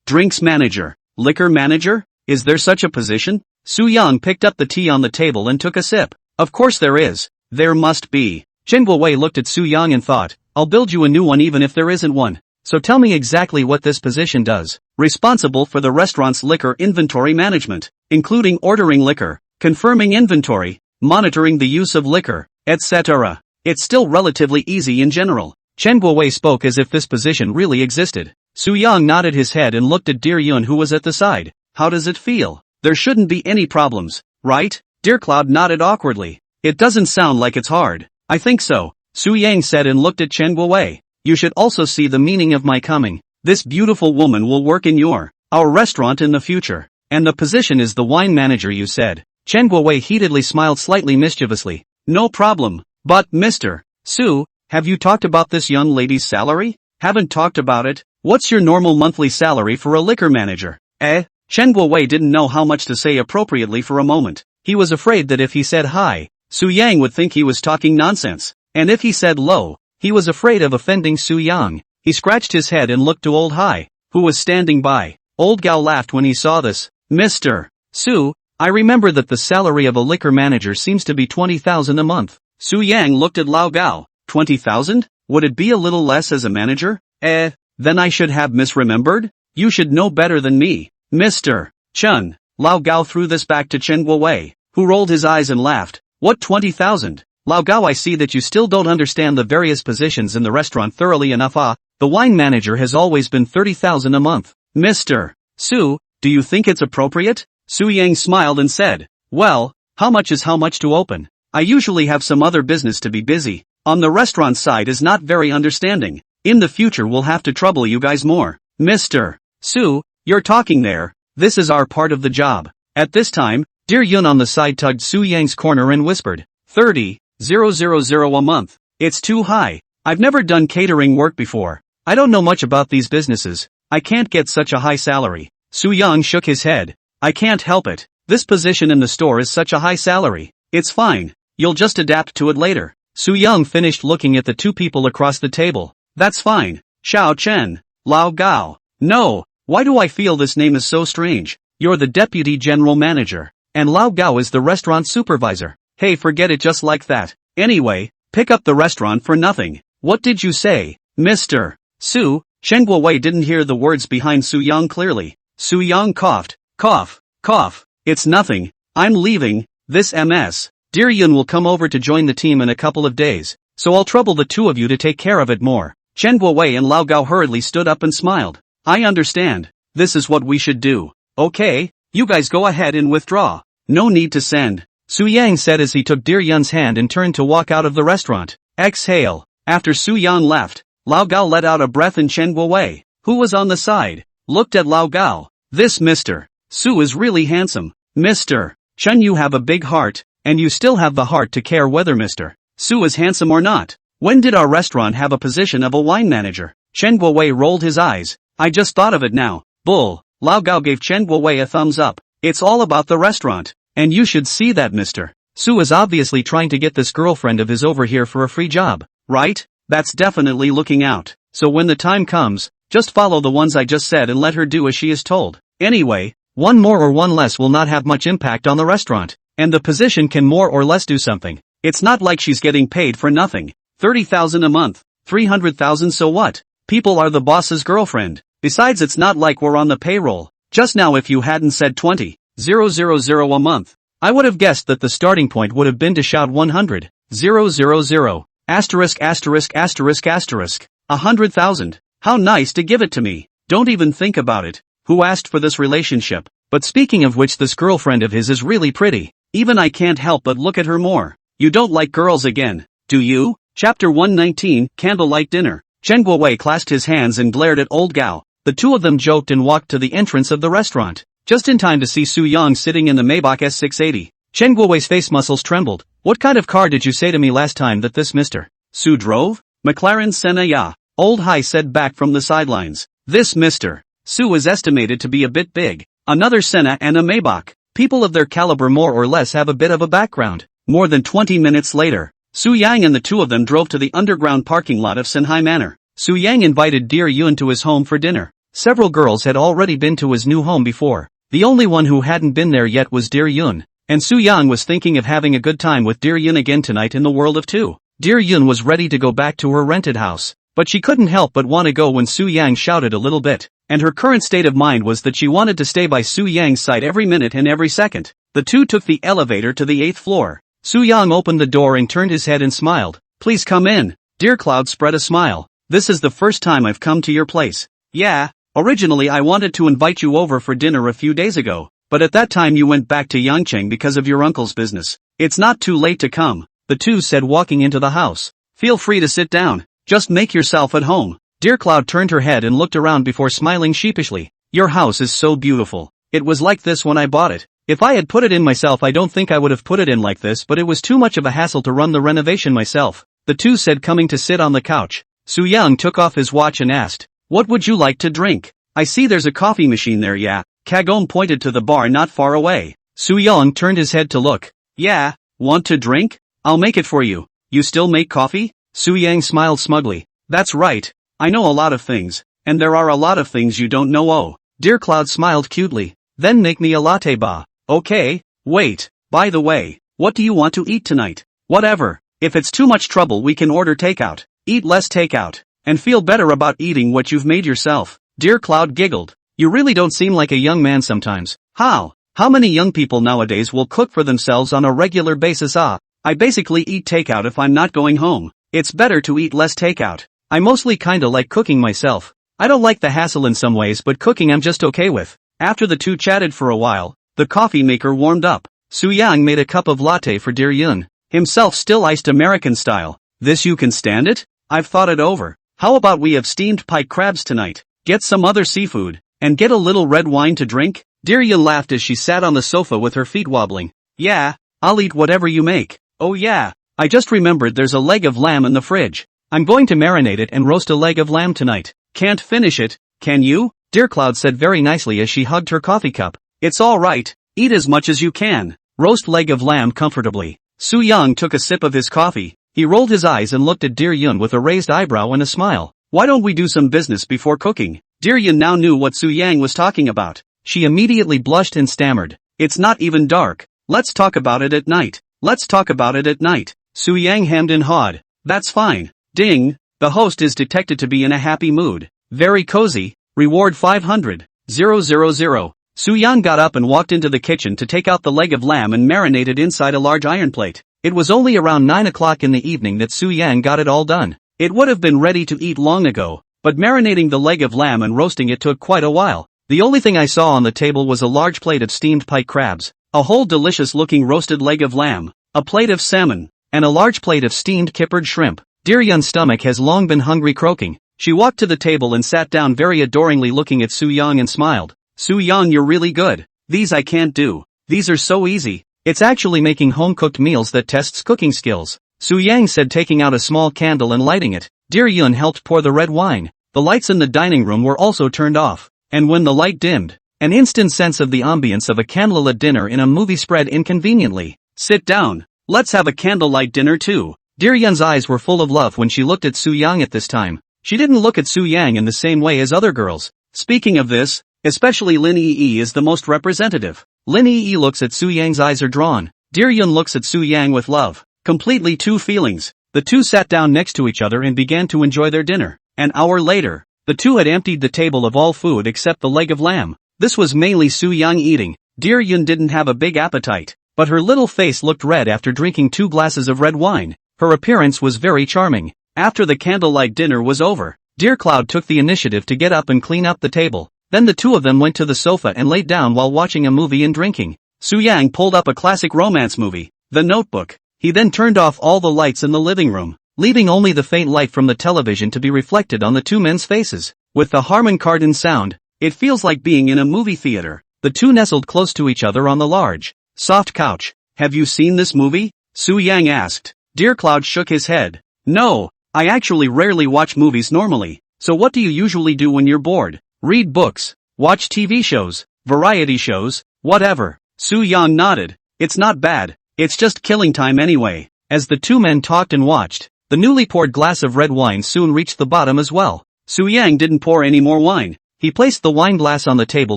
Speaker 1: Drinks manager. Liquor manager? Is there such a position? Su Yang picked up the tea on the table and took a sip. Of course there is. There must be. Chen Guowei looked at Su Yang and thought, I'll build you a new one even if there isn't one. So tell me exactly what this position does. Responsible for the restaurant's liquor inventory management, including ordering liquor, confirming inventory, monitoring the use of liquor, etc. It's still relatively easy in general. Chen Guowei spoke as if this position really existed. Su Yang nodded his head and looked at Dear Yun who was at the side. How does it feel? There shouldn't be any problems, right? Dear Cloud nodded awkwardly. It doesn't sound like it's hard. I think so, Su Yang said and looked at Chen Guowei. You should also see the meaning of my coming. This beautiful woman will work in our restaurant in the future. And the position is the wine manager you said. Chen Guowei heatedly smiled slightly mischievously. No problem. But, Mr. Su, have you talked about this young lady's salary? Haven't talked about it? What's your normal monthly salary for a liquor manager? Chen Guowei didn't know how much to say appropriately for a moment. He was afraid that if he said high, Su Yang would think he was talking nonsense. And if he said low, he was afraid of offending Su Yang. He scratched his head and looked to Old Hai, who was standing by. Old Gao laughed when he saw this. Mr. Su, I remember that the salary of a liquor manager seems to be 20,000 a month. Su Yang looked at Lao Gao. 20,000? Would it be a little less as a manager? Then I should have misremembered? You should know better than me. Mr. Chen. Lao Gao threw this back to Chen Guowei, who rolled his eyes and laughed. What 20,000? Lao Gao, I see that you still don't understand the various positions in the restaurant thoroughly enough. The wine manager has always been 30,000 a month. Mr. Su, do you think it's appropriate? Su Yang smiled and said, well, how much is how much to open? I usually have some other business to be busy. On the restaurant side is not very understanding. In the future we'll have to trouble you guys more. Mr. Su, you're talking there. This is our part of the job. At this time, Dear Yun on the side tugged Su Yang's corner and whispered, 30,000 a month. It's too high. I've never done catering work before. I don't know much about these businesses. I can't get such a high salary. Su Yang shook his head. I can't help it. This position in the store is such a high salary. It's fine. You'll just adapt to it later. Su Yang finished looking at the two people across the table. That's fine. Xiao Chen. Lao Gao. No, why do I feel this name is so strange? You're the deputy general manager. And Lao Gao is the restaurant supervisor. Hey, forget it just like that. Anyway, pick up the restaurant for nothing. What did you say, Mr. Su? Chen Guowei didn't hear the words behind Su Yang clearly. Su Yang coughed. Cough. Cough. It's nothing. I'm leaving. This MS. Dear Yun will come over to join the team in a couple of days. So I'll trouble the two of you to take care of it more. Chen Guowei and Lao Gao hurriedly stood up and smiled. I understand. This is what we should do. Okay, you guys go ahead and withdraw. No need to send. Su Yang said as he took Dear Yun's hand and turned to walk out of the restaurant. Exhale. After Su Yang left, Lao Gao let out a breath and Chen Guowei, who was on the side, looked at Lao Gao. This Mr. Su is really handsome. Mr. Chen, you have a big heart, and you still have the heart to care whether Mr. Su is handsome or not. When did our restaurant have a position of a wine manager? Chen Guowei rolled his eyes. I just thought of it now. Bull. Lao Gao gave Chen Guowei a thumbs up. It's all about the restaurant. And you should see that Mr. Su is obviously trying to get this girlfriend of his over here for a free job, right? That's definitely looking out. So when the time comes, just follow the ones I just said and let her do as she is told. Anyway, one more or one less will not have much impact on the restaurant. And the position can more or less do something. It's not like she's getting paid for nothing. 30,000 a month. 300,000, so what? People are the boss's girlfriend. Besides, it's not like we're on the payroll. Just now if you hadn't said 20,000 a month, I would have guessed that the starting point would have been to shout 100,000 asterisk asterisk asterisk asterisk 100,000. How nice to give it to me. Don't even think about it. Who asked for this relationship? But speaking of which, this girlfriend of his is really pretty. Even I can't help but look at her more. You don't like girls again, do you? Chapter 119, Candlelight Dinner. Chen Guowei clasped his hands and glared at Old Gao. The two of them joked and walked to the entrance of the restaurant, just in time to see Su Yang sitting in the Maybach S680. Chen Guowei's face muscles trembled. What kind of car did you say to me last time that this Mr. Su drove? McLaren Senna, ya. Old Hai said back from the sidelines. This Mr. Su is estimated to be a bit big. Another Senna and a Maybach. People of their caliber more or less have a bit of a background. More than 20 minutes later, Su Yang and the two of them drove to the underground parking lot of Senhai Manor. Su Yang invited Dear Yun to his home for dinner. Several girls had already been to his new home before. The only one who hadn't been there yet was Dear Yun, and Su Yang was thinking of having a good time with Dear Yun again tonight in the world of two. Dear Yun was ready to go back to her rented house, but she couldn't help but want to go when Su Yang shouted a little bit, and her current state of mind was that she wanted to stay by Su Yang's side every minute and every second. The two took the elevator to the 8th floor. Su Yang opened the door and turned his head and smiled. "Please come in." Dear Cloud spread a smile. "This is the first time I've come to your place." "Yeah, originally I wanted to invite you over for dinner a few days ago, but at that time you went back to Yangcheng because of your uncle's business. It's not too late to come," the two said walking into the house. "Feel free to sit down. Just make yourself at home." Dear Cloud turned her head and looked around before smiling sheepishly. "Your house is so beautiful. It was like this when I bought it. If I had put it in myself I don't think I would have put it in like this, but it was too much of a hassle to run the renovation myself," the two said coming to sit on the couch. Su Yang took off his watch and asked, "What would you like to drink? I see there's a coffee machine there." "Yeah." Kagome pointed to the bar not far away. Su Yang turned his head to look. "Yeah, want to drink? I'll make it for you." "You still make coffee?" Su Yang smiled smugly. "That's right. I know a lot of things, and there are a lot of things you don't know." "Oh." Dear Cloud smiled cutely. "Then make me a latte ba." "Okay, wait, by the way, what do you want to eat tonight?" "Whatever. If it's too much trouble we can order takeout." "Eat less takeout, and feel better about eating what you've made yourself." Dear Cloud giggled. "You really don't seem like a young man sometimes." How many young people nowadays will cook for themselves on a regular basis?" "I basically eat takeout if I'm not going home. It's better to eat less takeout. I mostly kinda like cooking myself. I don't like the hassle in some ways, but cooking I'm just okay with." After the two chatted for a while, the coffee maker warmed up. Su Yang made a cup of latte for Dear Yun, himself still iced American style. "This you can stand it? I've thought it over. How about we have steamed pike crabs tonight? Get some other seafood, and get a little red wine to drink?" Dear Yun laughed as she sat on the sofa with her feet wobbling. "Yeah, I'll eat whatever you make." "Oh yeah, I just remembered there's a leg of lamb in the fridge. I'm going to marinate it and roast a leg of lamb tonight." "Can't finish it, can you?" Dear Cloud said very nicely as she hugged her coffee cup. "It's all right, eat as much as you can. Roast leg of lamb comfortably." Su Yang took a sip of his coffee. He rolled his eyes and looked at Dear Yun with a raised eyebrow and a smile. "Why don't we do some business before cooking?" Dear Yun now knew what Su Yang was talking about. She immediately blushed and stammered. "It's not even dark. Let's talk about it at night." "Let's talk about it at night." Su Yang hemmed and hawed. "That's fine." Ding! The host is detected to be in a happy mood. Very cozy. Reward 500,000. Su Yang got up and walked into the kitchen to take out the leg of lamb and marinate it inside a large iron plate. It was only around 9 o'clock in the evening that Su Yang got it all done. It would have been ready to eat long ago, but marinating the leg of lamb and roasting it took quite a while. The only thing I saw on the table was a large plate of steamed pike crabs, a whole delicious-looking roasted leg of lamb, a plate of salmon, and a large plate of steamed kippered shrimp. Dear Yun's stomach has long been hungry croaking. She walked to the table and sat down very adoringly looking at Su Yang and smiled. "Su Yang, you're really good. These I can't do. These are so easy. It's actually making home-cooked meals that tests cooking skills." Su Yang said, taking out a small candle and lighting it. Dear Yun helped pour the red wine. The lights in the dining room were also turned off, and when the light dimmed, an instant sense of the ambience of a candlelit dinner in a movie spread inconveniently. "Sit down. Let's have a candlelight dinner too." Dear Yun's eyes were full of love when she looked at Su Yang at this time. She didn't look at Su Yang in the same way as other girls. Speaking of this, especially Lin Yi is the most representative. Lin Yi looks at Su Yang's eyes are drawn. Dear Yun looks at Su Yang with love. Completely two feelings. The two sat down next to each other and began to enjoy their dinner. An hour later, the two had emptied the table of all food except the leg of lamb. This was mainly Su Yang eating. Dear Yun didn't have a big appetite, but her little face looked red after drinking 2 glasses of red wine. Her appearance was very charming. After the candlelight dinner was over, Dear Cloud took the initiative to get up and clean up the table. Then the two of them went to the sofa and laid down while watching a movie and drinking. Su Yang pulled up a classic romance movie, The Notebook. He then turned off all the lights in the living room, leaving only the faint light from the television to be reflected on the two men's faces. With the Harman Kardon sound, it feels like being in a movie theater. The two nestled close to each other on the large, soft couch. "Have you seen this movie?" Su Yang asked. Dear Cloud shook his head. "No, I actually rarely watch movies normally. So what do you usually do when you're bored?" "Read books, watch TV shows, variety shows, whatever." Su Yang nodded. "It's not bad, it's just killing time anyway." As the two men talked and watched, the newly poured glass of red wine soon reached the bottom as well. Su Yang didn't pour any more wine. He placed the wine glass on the table,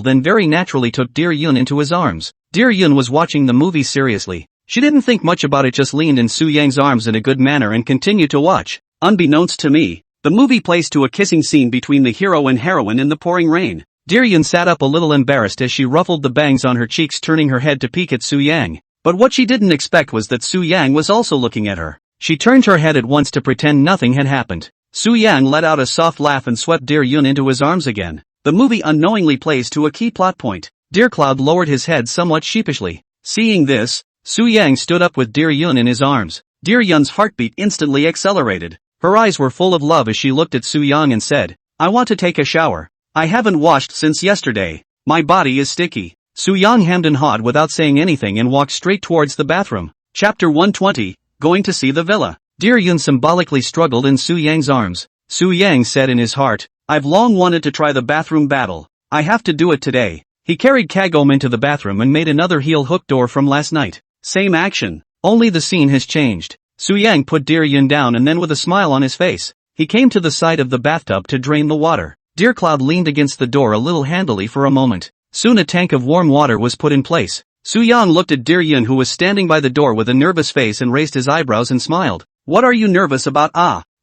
Speaker 1: then very naturally took Dear Yun into his arms. Dear Yun was watching the movie seriously. She didn't think much about it, just leaned in Su Yang's arms in a good manner and continued to watch. Unbeknownst to me, the movie plays to a kissing scene between the hero and heroine in the pouring rain. Dear Yun sat up a little embarrassed as she ruffled the bangs on her cheeks, turning her head to peek at Su Yang. But what she didn't expect was that Su Yang was also looking at her. She turned her head at once to pretend nothing had happened. Su Yang let out a soft laugh and swept Dear Yun into his arms again. The movie unknowingly plays to a key plot point. Dear Cloud lowered his head somewhat sheepishly. Seeing this, Su Yang stood up with Dear Yun in his arms. Dear Yun's heartbeat instantly accelerated. Her eyes were full of love as she looked at Su Yang and said, "I want to take a shower. I haven't washed since yesterday. My body is sticky." Su Yang hemmed and hawed without saying anything and walked straight towards the bathroom. Chapter 120, Going to see the villa. Dear Yun symbolically struggled in Su Yang's arms. Su Yang said in his heart, "I've long wanted to try the bathroom battle. I have to do it today." He carried Kagome into the bathroom and made another heel hook door from last night. Same action, only the scene has changed. Su Yang put Dear Yun down and then with a smile on his face, he came to the side of the bathtub to drain the water. Dear Cloud leaned against the door a little handily for a moment. Soon a tank of warm water was put in place. Su Yang looked at Dear Yun, who was standing by the door with a nervous face, and raised his eyebrows and smiled. "What are you nervous about?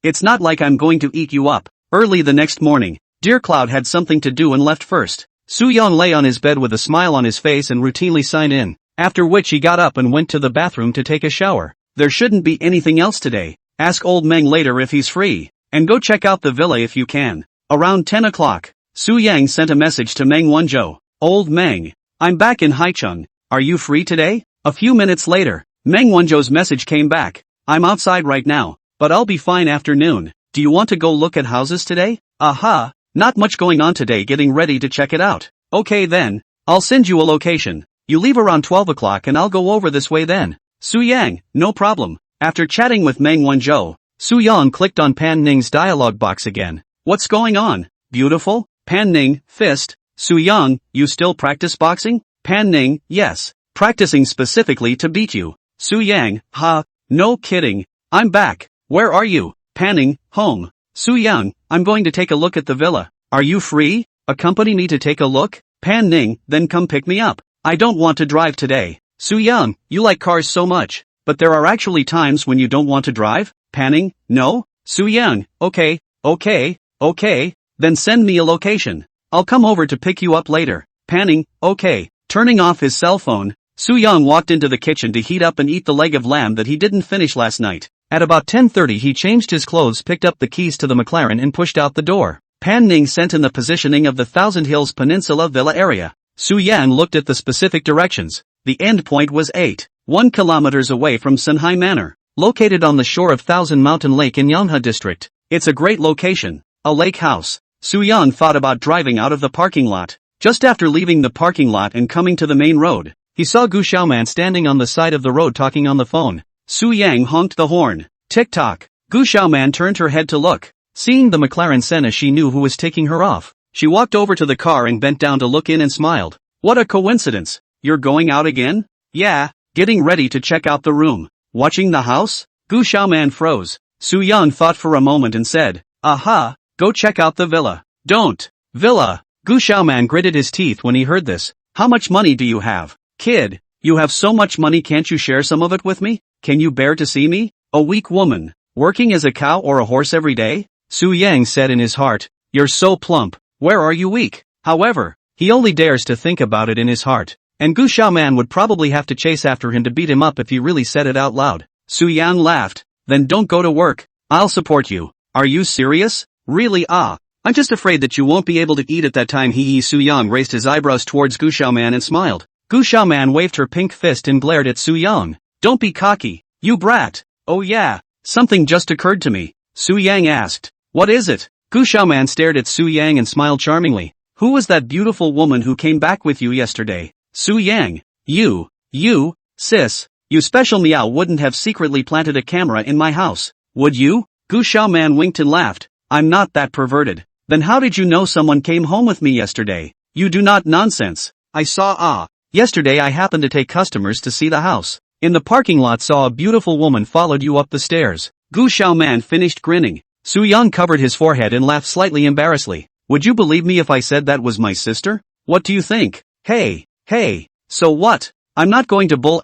Speaker 1: It's not like I'm going to eat you up." Early the next morning, Dear Cloud had something to do and left first. Su Yang lay on his bed with a smile on his face and routinely signed in, after which he got up and went to the bathroom to take a shower. There shouldn't be anything else today. Ask old Meng later if he's free, and go check out the villa if you can. Around 10 o'clock, Su Yang sent a message to Meng Wanzhou. "Old Meng, I'm back in Haicheng. Are you free today?" A few minutes later, Meng Wanzhou's message came back. "I'm outside right now, but I'll be fine after noon. Do you want to go look at houses today?" "Aha, not much going on today, getting ready to check it out." "Okay then, I'll send you a location. You leave around 12 o'clock and I'll go over this way then." Su Yang, no problem. After chatting with Meng Wanzhou, Su Yang clicked on Pan Ning's dialogue box again. "What's going on? Beautiful?" Pan Ning, fist. "Su Yang, you still practice boxing?" Pan Ning, yes. "Practicing specifically to beat you." Su Yang, ha, no kidding. "I'm back. Where are you?" Pan Ning, home. Su Yang, "I'm going to take a look at the villa. Are you free? Accompany me to take a look?" Pan Ning, "Then come pick me up. I don't want to drive today." Su Yang, "You like cars so much, but there are actually times when you don't want to drive?" Pan Ning, "No." Su Yang, okay, then send me a location. I'll come over to pick you up later." Pan Ning, okay. Turning off his cell phone, Su Yang walked into the kitchen to heat up and eat the leg of lamb that he didn't finish last night. At about 10:30 he changed his clothes, picked up the keys to the McLaren and pushed out the door. Pan Ning sent in the positioning of the Thousand Hills Peninsula Villa area. Su Yang looked at the specific directions. The end point was 1 kilometers away from Sunhai Manor, located on the shore of Thousand Mountain Lake in Yanghe District. It's a great location. A lake house. Su Yang thought about driving out of the parking lot. Just after leaving the parking lot and coming to the main road, he saw Gu Xiaoman standing on the side of the road talking on the phone. Su Yang honked the horn. Tick-tock. Gu Xiaoman turned her head to look. Seeing the McLaren Senna, she knew who was taking her off. She walked over to the car and bent down to look in and smiled. "What a coincidence. You're going out again?" "Yeah, getting ready to check out the room." "Watching the house?" Gu Xiaoman froze. Su Yang thought for a moment and said, "Aha, go check out the villa." "Don't." "Villa." Gu Xiaoman gritted his teeth when he heard this. "How much money do you have?" "Kid, you have so much money, can't you share some of it with me? Can you bear to see me, a weak woman, working as a cow or a horse every day?" Su Yang said in his heart, "You're so plump, where are you weak?" However, he only dares to think about it in his heart. And Gu Xiaoman would probably have to chase after him to beat him up if he really said it out loud. Su Yang laughed. "Then don't go to work. I'll support you." "Are you serious?" "Really? I'm just afraid that you won't be able to eat at that time." Su Yang raised his eyebrows towards Gu Xiaoman and smiled. Gu Xiaoman waved her pink fist and glared at Su Yang. "Don't be cocky, you brat." "Oh yeah, something just occurred to me." Su Yang asked. "What is it?" Gu Xiaoman stared at Su Yang and smiled charmingly. "Who was that beautiful woman who came back with you yesterday?" Su Yang. You, sis, you special meow wouldn't have secretly planted a camera in my house, would you?" Gu Xiaoman winked and laughed. "I'm not that perverted." "Then how did you know someone came home with me yesterday?" "You do not nonsense. I saw Yesterday I happened to take customers to see the house. In the parking lot saw a beautiful woman followed you up the stairs." Gu Xiaoman finished grinning. Su Yang covered his forehead and laughed slightly embarrassedly. Would you believe me if I said that was my sister? What do you think? Hey, so what? I'm not going to bull *****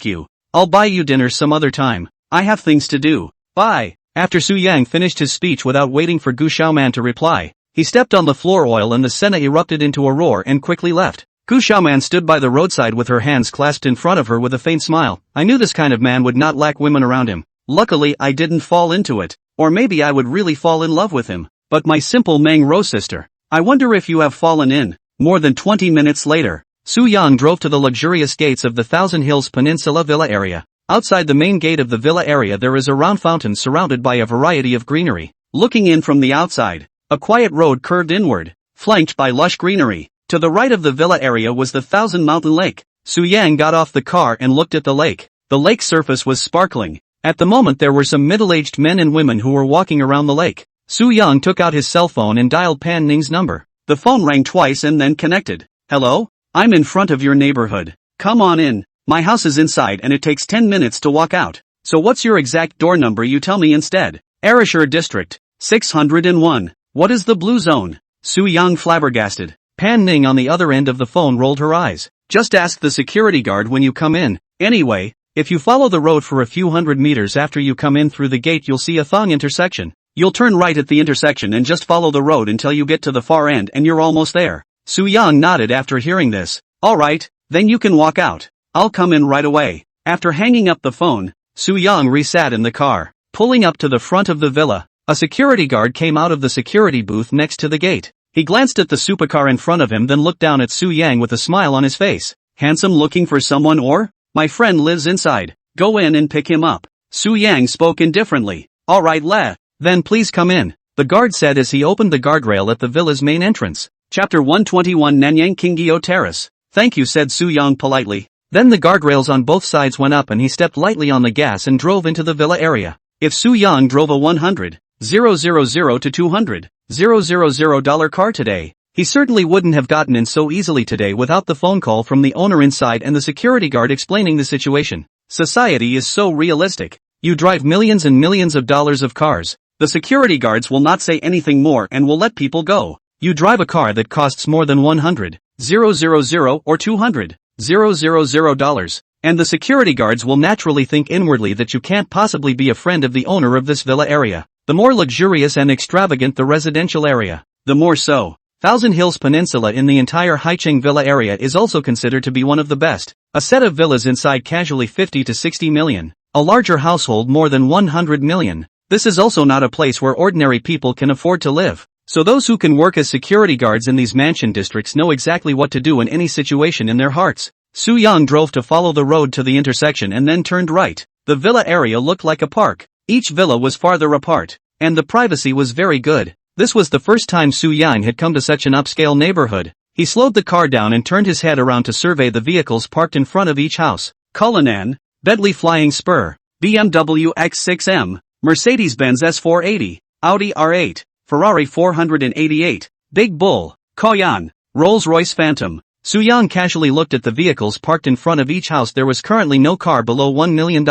Speaker 1: you. I'll buy you dinner some other time. I have things to do. Bye. After Su Yang finished his speech without waiting for Gu Xiaoman to reply, he stepped on the floor oil and the Senna erupted into a roar and quickly left. Gu Xiaoman stood by the roadside with her hands clasped in front of her with a faint smile. I knew this kind of man would not lack women around him. Luckily I didn't fall into it. Or maybe I would really fall in love with him. But my simple Manhwa sister. I wonder if you have fallen in. More than 20 minutes later, Su Yang drove to the luxurious gates of the Thousand Hills Peninsula Villa area. Outside the main gate of the villa area there is a round fountain surrounded by a variety of greenery. Looking in from the outside, a quiet road curved inward, flanked by lush greenery. To the right of the villa area was the Thousand Mountain Lake. Su Yang got off the car and looked at the lake. The lake surface was sparkling. At the moment there were some middle-aged men and women who were walking around the lake. Su Yang took out his cell phone and dialed Pan Ning's number. The phone rang twice and then connected. Hello? I'm in front of your neighborhood. Come on in. My house is inside and it takes 10 minutes to walk out. So what's your exact door number? You tell me instead. Arashur District. 601. What is the blue zone? Su Yang flabbergasted. Pan Ning on the other end of the phone rolled her eyes. Just ask the security guard when you come in. Anyway, if you follow the road for a few hundred meters after you come in through the gate you'll see a thong intersection. You'll turn right at the intersection and just follow the road until you get to the far end and you're almost there. Su Yang nodded after hearing this. Alright, then you can walk out. I'll come in right away. After hanging up the phone, Su Yang resat in the car. Pulling up to the front of the villa, a security guard came out of the security booth next to the gate. He glanced at the supercar in front of him then looked down at Su Yang with a smile on his face. Handsome, looking for someone or? My friend lives inside. Go in and pick him up. Su Yang spoke indifferently. Alright then please come in, the guard said as he opened the guardrail at the villa's main entrance. Chapter 121 Nanyang Kingyo Terrace. Thank you, said Su Yang politely. Then the guardrails on both sides went up and he stepped lightly on the gas and drove into the villa area. If Su Yang drove a 100,000 to 200,000 dollar car today, he certainly wouldn't have gotten in so easily today without the phone call from the owner inside and the security guard explaining the situation. Society is so realistic. You drive millions and millions of dollars of cars. The security guards will not say anything more and will let people go. You drive a car that costs more than 100,000 or 200,000 dollars, and the security guards will naturally think inwardly that you can't possibly be a friend of the owner of this villa area. The more luxurious and extravagant the residential area, the more so. Thousand Hills Peninsula in the entire Haicheng Villa area is also considered to be one of the best. A set of villas inside casually 50 to 60 million. A larger household more than 100 million. This is also not a place where ordinary people can afford to live. So those who can work as security guards in these mansion districts know exactly what to do in any situation in their hearts. Su Yang drove to follow the road to the intersection and then turned right. The villa area looked like a park. Each villa was farther apart, and the privacy was very good. This was the first time Su Yang had come to such an upscale neighborhood. He slowed the car down and turned his head around to survey the vehicles parked in front of each house. Cullinan, Bentley Flying Spur, BMW X6M, Mercedes-Benz S480, Audi R8, Ferrari 488, Big Bull, Koyan, Rolls-Royce Phantom. Su Yang casually looked at the vehicles parked in front of each house. There was currently no car below $1 million,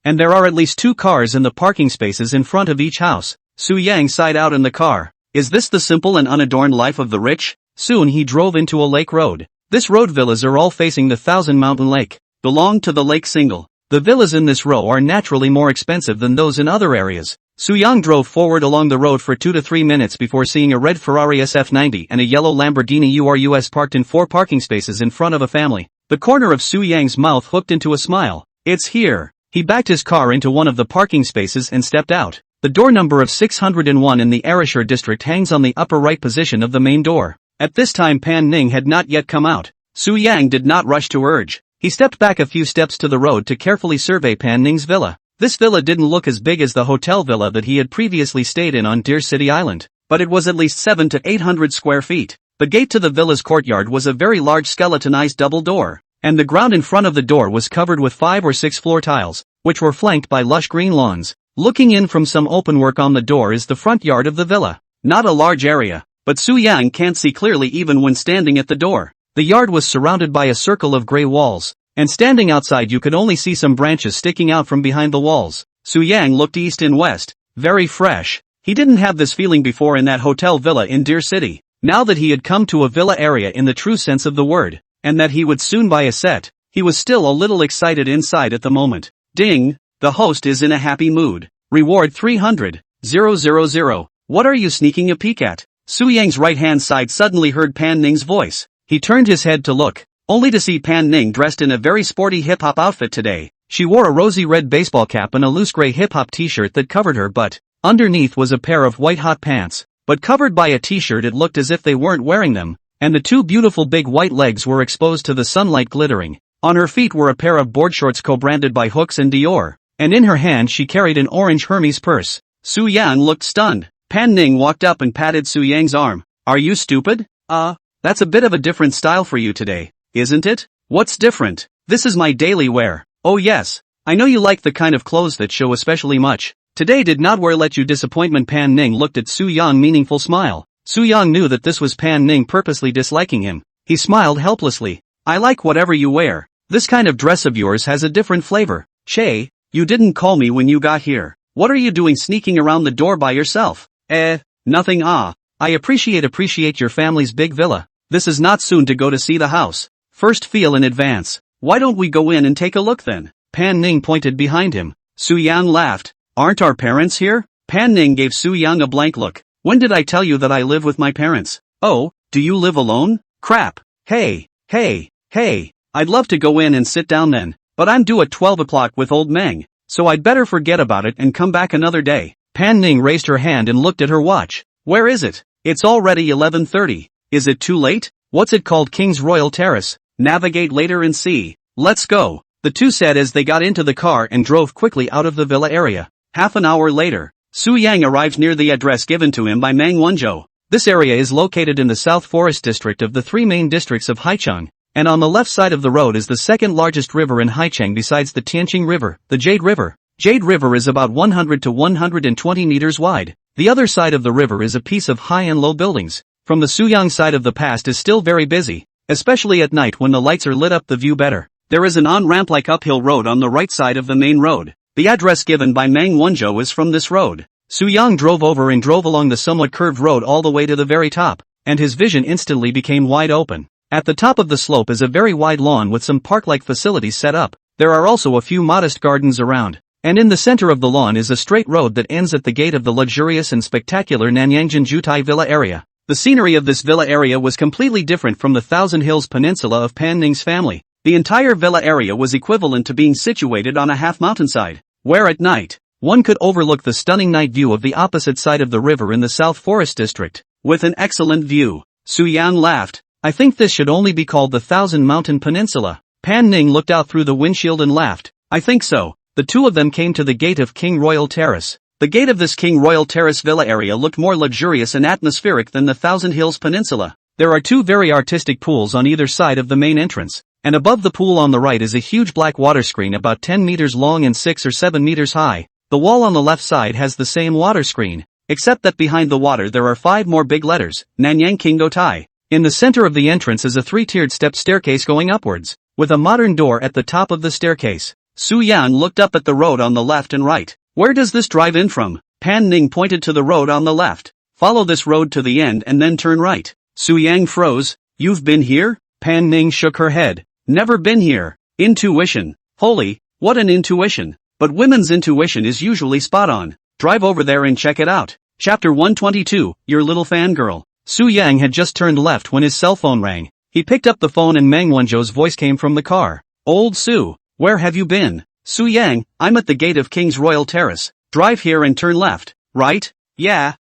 Speaker 1: and there are at least 2 cars in the parking spaces in front of each house. Su Yang sighed out in the car. Is this the simple and unadorned life of the rich? Soon he drove into a lake road. This road villas are all facing the Thousand Mountain Lake, belong to the lake single. The villas in this row are naturally more expensive than those in other areas. Su Yang drove forward along the road for 2 to 3 minutes before seeing a red Ferrari SF90 and a yellow Lamborghini Urus parked in 4 parking spaces in front of a family. The corner of Su Yang's mouth hooked into a smile. It's here. He backed his car into one of the parking spaces and stepped out. The door number of 601 in the Arashur district hangs on the upper right position of the main door. At this time Pan Ning had not yet come out. Su Yang did not rush to urge. He stepped back a few steps to the road to carefully survey Pan Ning's villa. This villa didn't look as big as the hotel villa that he had previously stayed in on Deer City Island, but it was at least 700 to 800 square feet. The gate to the villa's courtyard was a very large skeletonized double door, and the ground in front of the door was covered with 5 or 6 floor tiles, which were flanked by lush green lawns. Looking in from some open work on the door is the front yard of the villa. Not a large area, but Su Yang can't see clearly even when standing at the door. The yard was surrounded by a circle of gray walls, and standing outside you could only see some branches sticking out from behind the walls. Su Yang looked east and west. Very fresh. He didn't have this feeling before in that hotel villa in Deer City. Now that he had come to a villa area in the true sense of the word, and that he would soon buy a set, he was still a little excited inside at the moment. Ding! The host is in a happy mood. Reward 300,000. What are you sneaking a peek at? Su Yang's right-hand side suddenly heard Pan Ning's voice. He turned his head to look, only to see Pan Ning dressed in a very sporty hip-hop outfit today. She wore a rosy red baseball cap and a loose gray hip-hop t-shirt that covered her butt. Underneath was a pair of white hot pants, but covered by a t-shirt it looked as if they weren't wearing them, and the two beautiful big white legs were exposed to the sunlight glittering. On her feet were a pair of board shorts co-branded by Hooks and Dior, and in her hand she carried an orange Hermes purse. Su Yang looked stunned. Pan Ning walked up and patted Su Yang's arm. Are you stupid? That's a bit of a different style for you today, isn't it? What's different? This is my daily wear. Oh yes, I know you like the kind of clothes that show especially much. Today did not wear let you disappointment. Pan Ning looked at Su Yang meaningful smile. Su Yang knew that this was Pan Ning purposely disliking him. He smiled helplessly. I like whatever you wear. This kind of dress of yours has a different flavor. Che, you didn't call me when you got here. What are you doing sneaking around the door by yourself? Nothing. I appreciate your family's big villa. This is not soon to go to see the house. First feel in advance. Why don't we go in and take a look then? Pan Ning pointed behind him. Su Yang laughed. Aren't our parents here? Pan Ning gave Su Yang a blank look. When did I tell you that I live with my parents? Oh, do you live alone? Crap. Hey. I'd love to go in and sit down then, but I'm due at 12 o'clock with old Meng, so I'd better forget about it and come back another day. Pan Ning raised her hand and looked at her watch. Where is it? It's already 11:30. Is it too late? What's it called? King's Royal Terrace. Navigate later and see. Let's go, the two said as they got into the car and drove quickly out of the villa area. Half an hour later, Su Yang arrived near the address given to him by Meng Wanzhou. This area is located in the South Forest district of the three main districts of Haicheng, and on the left side of the road is the second largest river in Haicheng besides the Tianqing River, the Jade River. Jade River is about 100 to 120 meters wide. The other side of the river is a piece of high and low buildings. From the Suyang side of the past is still very busy, especially at night when the lights are lit up the view better. There is an on-ramp like uphill road on the right side of the main road. The address given by Meng Wanzhou is from this road. Suyang drove over and drove along the somewhat curved road all the way to the very top, and his vision instantly became wide open. At the top of the slope is a very wide lawn with some park-like facilities set up. There are also a few modest gardens around, and in the center of the lawn is a straight road that ends at the gate of the luxurious and spectacular Nanyangjian Jutai Villa area. The scenery of this villa area was completely different from the Thousand Hills Peninsula of Pan Ning's family. The entire villa area was equivalent to being situated on a half mountainside, where at night, one could overlook the stunning night view of the opposite side of the river in the South Forest district, with an excellent view. Suyang laughed. I think this should only be called the Thousand Mountain Peninsula. Pan Ning looked out through the windshield and laughed. I think so. The two of them came to the gate of King Royal Terrace. The gate of this King Royal Terrace villa area looked more luxurious and atmospheric than the Thousand Hills Peninsula. There are two very artistic pools on either side of the main entrance, and above the pool on the right is a huge black water screen about 10 meters long and 6 or 7 meters high. The wall on the left side has the same water screen, except that behind the water there are 5 more big letters, Nanyang Kingdo Tai. In the center of the entrance is a 3-tiered stepped staircase going upwards, with a modern door at the top of the staircase. Su Yang looked up at the road on the left and right. Where does this drive in from? Pan Ning pointed to the road on the left. Follow this road to the end and then turn right. Su Yang froze. You've been here? Pan Ning shook her head. Never been here. Intuition. Holy, what an intuition. But women's intuition is usually spot on. Drive over there and check it out. Chapter 122, Your Little Fangirl. Su Yang had just turned left when his cell phone rang. He picked up the phone and Meng Wanzhou's voice came from the car. Old Su, where have you been? Su Yang, I'm at the gate of King's Royal Terrace. Drive here and turn left. Right? Yeah.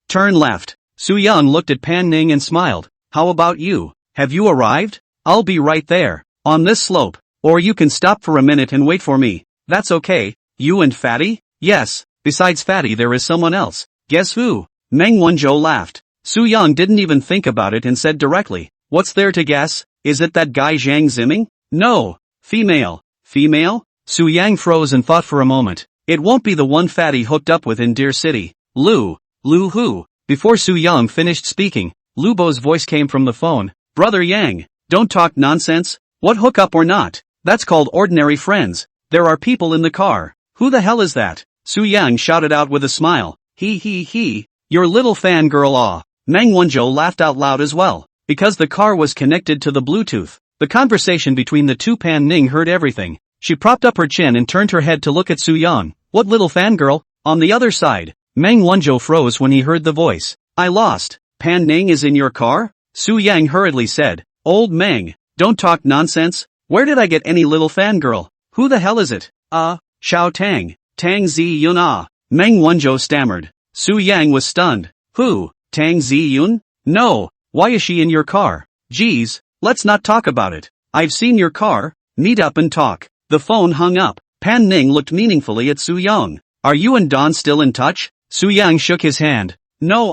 Speaker 1: Turn left. Su Yang looked at Pan Ning and smiled. How about you? Have you arrived? I'll be right there. On this slope. Or you can stop for a minute and wait for me. That's okay. You and Fatty? Yes. Besides Fatty there is someone else. Guess who? Meng Wanzhou laughed. Su Yang didn't even think about it and said directly. What's there to guess? Is it that guy Zhang Ziming? No. Female. Female? Su Yang froze and thought for a moment. It won't be the one Fatty hooked up with in Deer City. Lu who? Before Su Yang finished speaking, Lu Bo's voice came from the phone. Brother Yang, don't talk nonsense. What hookup or not? That's called ordinary friends. There are people in the car. Who the hell is that? Su Yang shouted out with a smile. He, your little fangirl ah. Meng Wanzhou laughed out loud as well, because the car was connected to the Bluetooth. The conversation between the two. Pan Ning heard everything. She propped up her chin and turned her head to look at Su Yang. What little fangirl? On the other side, Meng Wanzhou froze when he heard the voice. I lost. Pan Ning is in your car? Su Yang hurriedly said. Old Meng, don't talk nonsense. Where did I get any little fangirl? Who the hell is it? Xiao Tang. Tang Zi Yun ah. Meng Wanzhou stammered. Su Yang was stunned. Who? Tang Zi Yun? No. Why is she in your car? Geez, let's not talk about it. I've seen your car. Meet up and talk. The phone hung up. Pan Ning looked meaningfully at Su Yang. Are you and Don still in touch? Su Yang shook his hand. No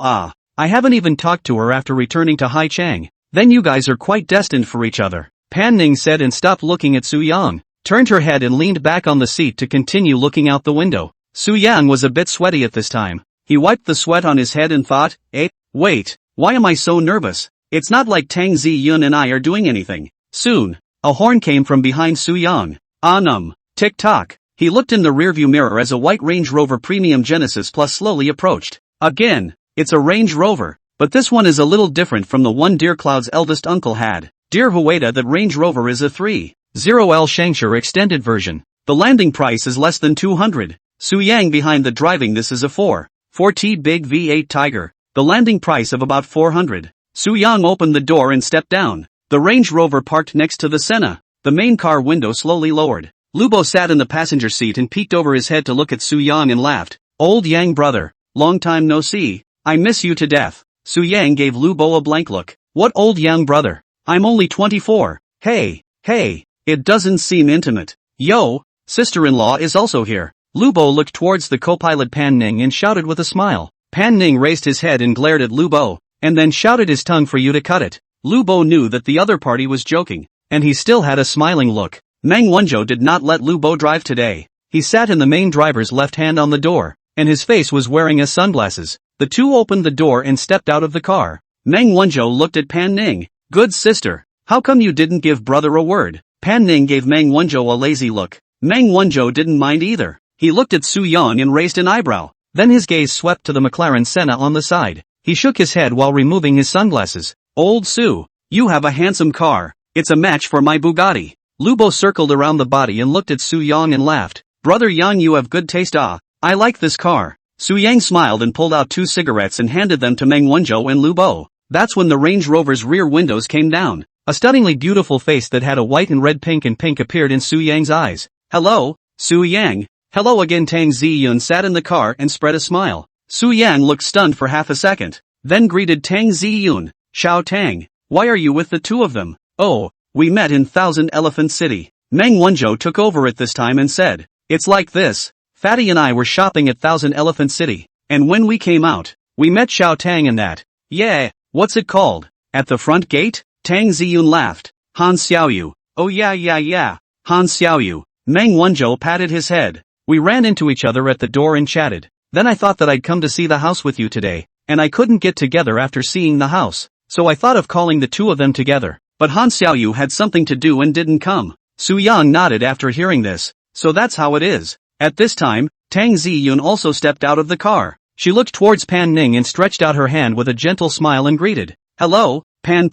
Speaker 1: I haven't even talked to her after returning to Haichang. Then you guys are quite destined for each other. Pan Ning said and stopped looking at Su Yang, turned her head and leaned back on the seat to continue looking out the window. Su Yang was a bit sweaty at this time. He wiped the sweat on his head and thought, wait, why am I so nervous? It's not like Tang Zi Yun and I are doing anything. Soon, a horn came from behind Su Yang. Tick-tock. He looked in the rearview mirror as a white Range Rover Premium Genesis Plus slowly approached. Again, it's a Range Rover, but this one is a little different from the one Dear Cloud's eldest uncle had. Dear Hueda, that Range Rover is a 3.0L Shangshur extended version. The landing price is less than 200. Su Yang behind the driving. This is a 4T big V8 Tiger. The landing price of about 400. Su Yang opened the door and stepped down. The Range Rover parked next to the Senna. The main car window slowly lowered. Lubo sat in the passenger seat and peeked over his head to look at Su Yang and laughed. Old Yang brother, long time no see. I miss you to death. Su Yang gave Lubo a blank look. What old Yang brother? I'm only 24. Hey, it doesn't seem intimate. Yo, sister-in-law is also here. Lubo looked towards the co-pilot Pan Ning and shouted with a smile. Pan Ning raised his head and glared at Lubo, and then shouted his tongue for you to cut it. Lubo knew that the other party was joking, and he still had a smiling look. Meng Wanzhou did not let Lubo drive today. He sat in the main driver's left hand on the door, and his face was wearing his sunglasses. The two opened the door and stepped out of the car. Meng Wanzhou looked at Pan Ning. Good sister, how come you didn't give brother a word? Pan Ning gave Meng Wanzhou a lazy look. Meng Wanzhou didn't mind either. He looked at Su Yang and raised an eyebrow. Then his gaze swept to the McLaren Senna on the side. He shook his head while removing his sunglasses. Old Su, you have a handsome car. It's a match for my Bugatti. Lubo circled around the body and looked at Su Yang and laughed. Brother Yang, you have good taste. I like this car. Su Yang smiled and pulled out 2 cigarettes and handed them to Meng Wanzhou and Lubo. That's when the Range Rover's rear windows came down. A stunningly beautiful face that had a white and red pink appeared in Su Yang's eyes. Hello, Su Yang. Hello again. Tang Ziyun sat in the car and spread a smile. Su Yang looked stunned for half a second, then greeted Tang Ziyun. Xiao Tang, why are you with the two of them? Oh, we met in Thousand Elephant City. Meng Wanzhou took over at this time and said, it's like this. Fatty and I were shopping at Thousand Elephant City, and when we came out, we met Xiao Tang and that. Yeah, what's it called? At the front gate? Tang Ziyun laughed. Han Xiaoyu. Oh yeah. Han Xiaoyu. Meng Wanzhou patted his head. We ran into each other at the door and chatted. Then I thought that I'd come to see the house with you today, and I couldn't get together after seeing the house, so I thought of calling the two of them together. But Han Xiaoyu had something to do and didn't come. Su Yang nodded after hearing this. So that's how it is. At this time, Tang Ziyun also stepped out of the car. She looked towards Pan Ning and stretched out her hand with a gentle smile and greeted. Hello, Pan.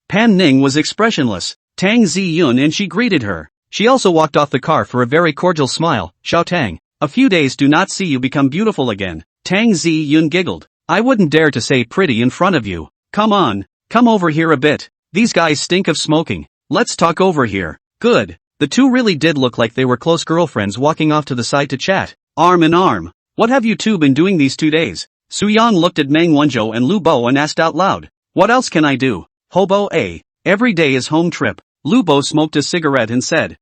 Speaker 1: Pan Ning was expressionless. Tang Ziyun and she greeted her. She also walked off the car for a very cordial smile. Xiao Tang, a few days do not see you become beautiful again. Tang Ziyun giggled. I wouldn't dare to say pretty in front of you. Come on, come over here a bit. These guys stink of smoking. Let's talk over here. Good. The two really did look like they were close girlfriends walking off to the side to chat, arm in arm. What have you two been doing these 2 days? Su Yang looked at Meng Wanzhou and Lu Bo and asked out loud. What else can I do? Hobo A. Every day is home trip. Lu Bo smoked a cigarette and said,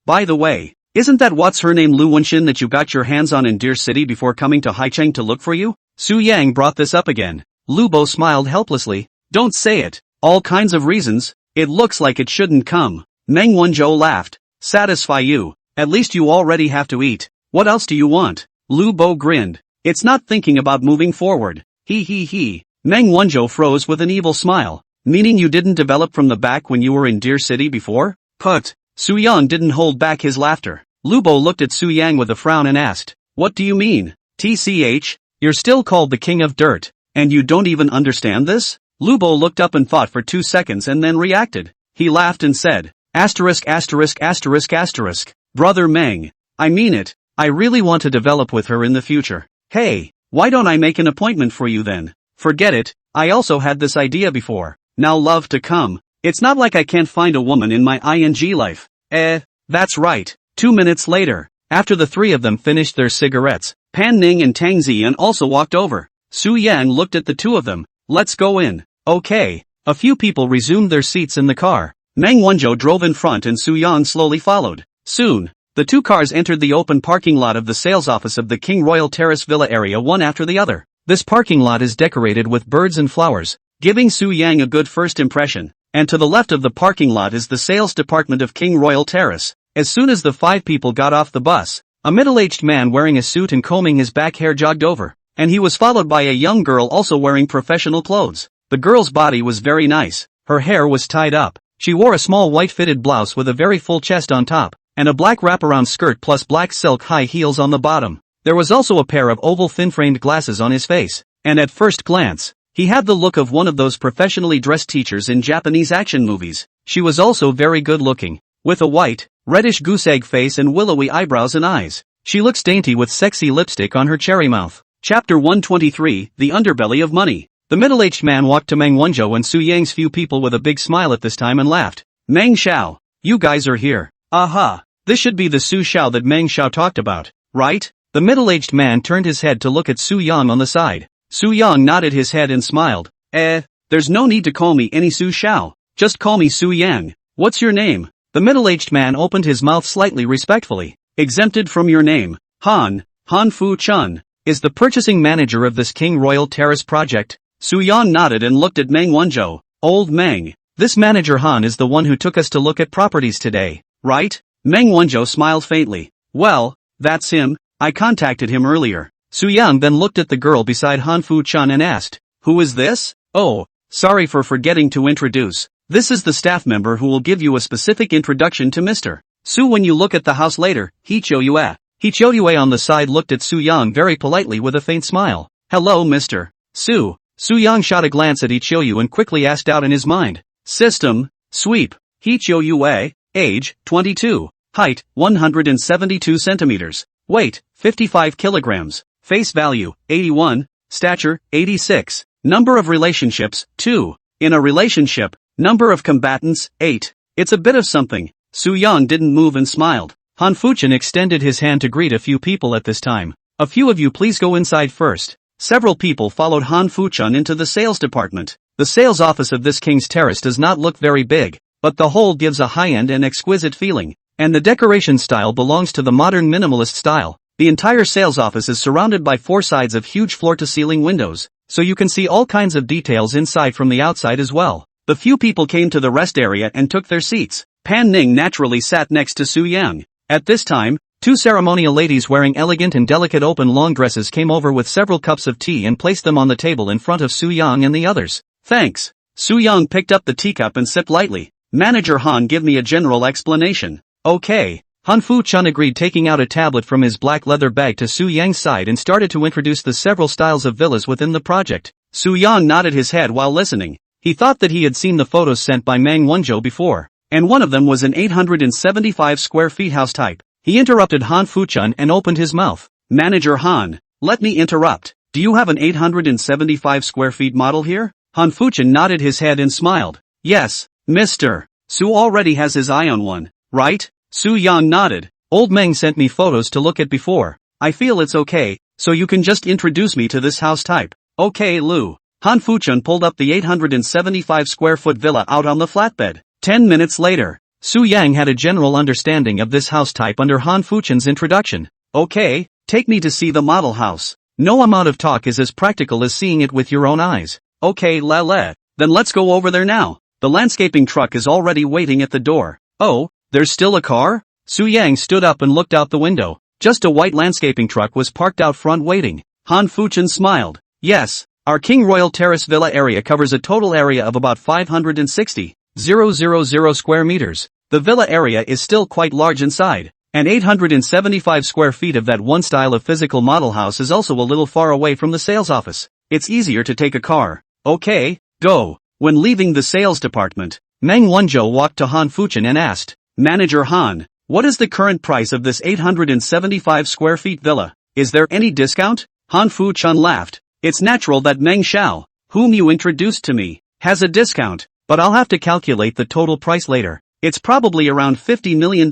Speaker 1: by the way, isn't that what's her name Lu Wenshin that you got your hands on in Deer City before coming to Haicheng to look for you? Su Yang brought this up again. Lu Bo smiled helplessly. Don't say it. All kinds of reasons. It looks like it shouldn't come. Meng Wanzhou laughed. Satisfy you. At least you already have to eat. What else do you want? Lu Bo grinned. It's not thinking about moving forward. He. Meng Wanzhou froze with an evil smile. Meaning you didn't develop from the back when you were in Deer City before? Put. Su Yang didn't hold back his laughter. Lu Bo looked at Su Yang with a frown and asked, What do you mean? TCH, you're still called the king of dirt, and you don't even understand this? Lubo looked up and thought for 2 seconds and then reacted. He laughed and said, asterisk asterisk asterisk asterisk. Brother Meng, I mean it, I really want to develop with her in the future. Hey, why don't I make an appointment for you then? Forget it, I also had this idea before. Now love to come. It's not like I can't find a woman in my ing life. That's right. 2 minutes later, after the three of them finished their cigarettes, Pan Ning and Tang Ziyan also walked over. Su Yang looked at the two of them. Let's go in. Okay. A few people resumed their seats in the car. Meng Wanzhou drove in front and Su Yang slowly followed. Soon, the two cars entered the open parking lot of the sales office of the King Royal Terrace Villa area one after the other. This parking lot is decorated with birds and flowers, giving Su Yang a good first impression. And to the left of the parking lot is the sales department of King Royal Terrace. As soon as the 5 people got off the bus, a middle-aged man wearing a suit and combing his back hair jogged over, and he was followed by a young girl also wearing professional clothes. The girl's body was very nice. Her hair was tied up. She wore a small white fitted blouse with a very full chest on top, and a black wraparound skirt plus black silk high heels on the bottom. There was also a pair of oval thin-framed glasses on his face, and at first glance, he had the look of one of those professionally dressed teachers in Japanese action movies. She was also very good-looking, with a white, reddish goose-egg face and willowy eyebrows and eyes. She looks dainty with sexy lipstick on her cherry mouth. Chapter 123, The Underbelly of Money. The middle-aged man walked to Meng Wanzhou and Su Yang's few people with a big smile at this time and laughed. Meng Xiao, you guys are here. Aha, this should be the Su Xiao that Meng Xiao talked about, right? The middle-aged man turned his head to look at Su Yang on the side. Su Yang nodded his head and smiled. There's no need to call me any Su Xiao. Just call me Su Yang. What's your name? The middle-aged man opened his mouth slightly respectfully. Exempted from your name, Han Fu Chun, is the purchasing manager of this King Royal Terrace project. Su Yang nodded and looked at Meng Wanzhou. Old Meng, this manager Han is the one who took us to look at properties today, right? Meng Wanzhou smiled faintly. Well, that's him. I contacted him earlier. Su Yang then looked at the girl beside Han Fu Chun and asked, who is this? Oh, sorry for forgetting to introduce. This is the staff member who will give you a specific introduction to Mr. Su when you look at the house later. He Chiu Yue. He Chiu Yue on the side looked at Su Yang very politely with a faint smile. Hello Mr. Su. Su Yang shot a glance at He Chiu Yue and quickly asked out in his mind. System, sweep. He Chiu Yue, age, 22. Height, 172 centimeters. Weight, 55 kilograms. Face value, 81. Stature, 86. Number of relationships, 2. In a relationship, number of combatants, 8. It's a bit of something. Su Yang didn't move and smiled. Han Fuchen extended his hand to greet a few people at this time. A few of you please go inside first. Several people followed Han Fuchen into the sales department. The sales office of this King's Terrace does not look very big, but the whole gives a high-end and exquisite feeling, and the decoration style belongs to the modern minimalist style. The entire sales office is surrounded by 4 sides of huge floor-to-ceiling windows, so you can see all kinds of details inside from the outside as well. The few people came to the rest area and took their seats. Pan Ning naturally sat next to Su Yang. At this time, 2 ceremonial ladies wearing elegant and delicate open long dresses came over with several cups of tea and placed them on the table in front of Su Yang and the others. Thanks. Su Yang picked up the teacup and sipped lightly. Manager Han, give me a general explanation. Okay. Han Fu Chun agreed, taking out a tablet from his black leather bag to Su Yang's side and started to introduce the several styles of villas within the project. Su Yang nodded his head while listening. He thought that he had seen the photos sent by Meng Wanzhou before, and one of them was an 875 square feet house type. He interrupted Han Fu Chun and opened his mouth. Manager Han, let me interrupt. Do you have an 875 square feet model here? Han Fu Chun nodded his head and smiled. Yes, Mr. Su already has his eye on one, right? Su Yang nodded. Old Meng sent me photos to look at before. I feel it's okay, so you can just introduce me to this house type. Okay Lu. Han Fu Chun pulled up the 875 square foot villa out on the flatbed. 10 minutes later, Su Yang had a general understanding of this house type under Han Fu Chun's introduction. Okay, take me to see the model house. No amount of talk is as practical as seeing it with your own eyes. Okay Lele, then let's go over there now. The landscaping truck is already waiting at the door. Oh, there's still a car? Su Yang stood up and looked out the window. Just a white landscaping truck was parked out front waiting. Han Fu Chun smiled. Yes, our King Royal Terrace Villa area covers a total area of about 560,000 square meters. The villa area is still quite large inside. And 875 square feet of that one style of physical model house is also a little far away from the sales office. It's easier to take a car. Okay, go. When leaving the sales department, Meng Wanzhou walked to Han Fuchen and asked, Manager Han, what is the current price of this 875 square feet villa? Is there any discount? Han Fuchen laughed. It's natural that Meng Xiao, whom you introduced to me, has a discount, but I'll have to calculate the total price later. It's probably around $50 million.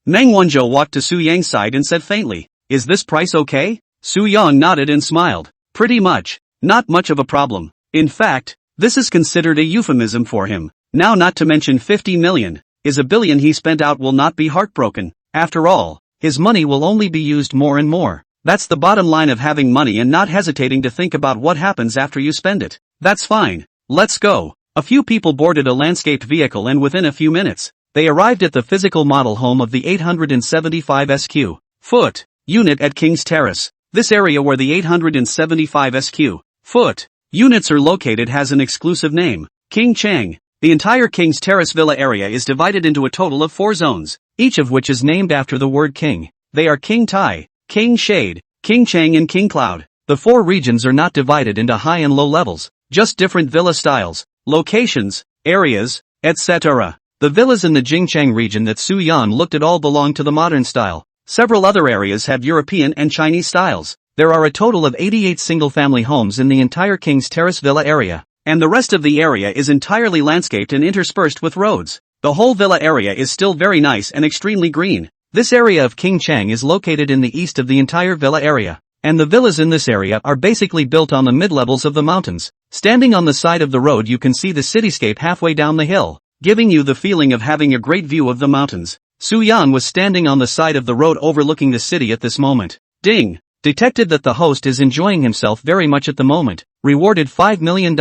Speaker 1: Meng Wanzhou walked to Su Yang's side and said faintly, is this price okay? Su Yang nodded and smiled. Pretty much. Not much of a problem. In fact, this is considered a euphemism for him. Now not to mention 50 million, is a billion he spent out will not be heartbroken. After all, his money will only be used more and more. That's the bottom line of having money and not hesitating to think about what happens after you spend it. That's fine. Let's go. A few people boarded a landscaped vehicle and within a few minutes, they arrived at the physical model home of the 875 SQ foot unit at King's Terrace. This area where the 875 SQ foot units are located has an exclusive name, King Chang. The entire King's Terrace villa area is divided into a total of 4 zones, each of which is named after the word king. They are King Tai, King Shade, King Chang and King Cloud. The 4 regions are not divided into high and low levels, just different villa styles, locations, areas, etc. The villas in the Jingchang region that Su Yan looked at all belong to the modern style. Several other areas have European and Chinese styles. There are a total of 88 single-family homes in the entire King's Terrace villa area, and the rest of the area is entirely landscaped and interspersed with roads. The whole villa area is still very nice and extremely green. This area of King Chang is located in the east of the entire villa area, and the villas in this area are basically built on the mid-levels of the mountains. Standing on the side of the road you can see the cityscape halfway down the hill, giving you the feeling of having a great view of the mountains. Su Yan was standing on the side of the road overlooking the city at this moment. Ding! Detected that the host is enjoying himself very much at the moment, rewarded $5 million.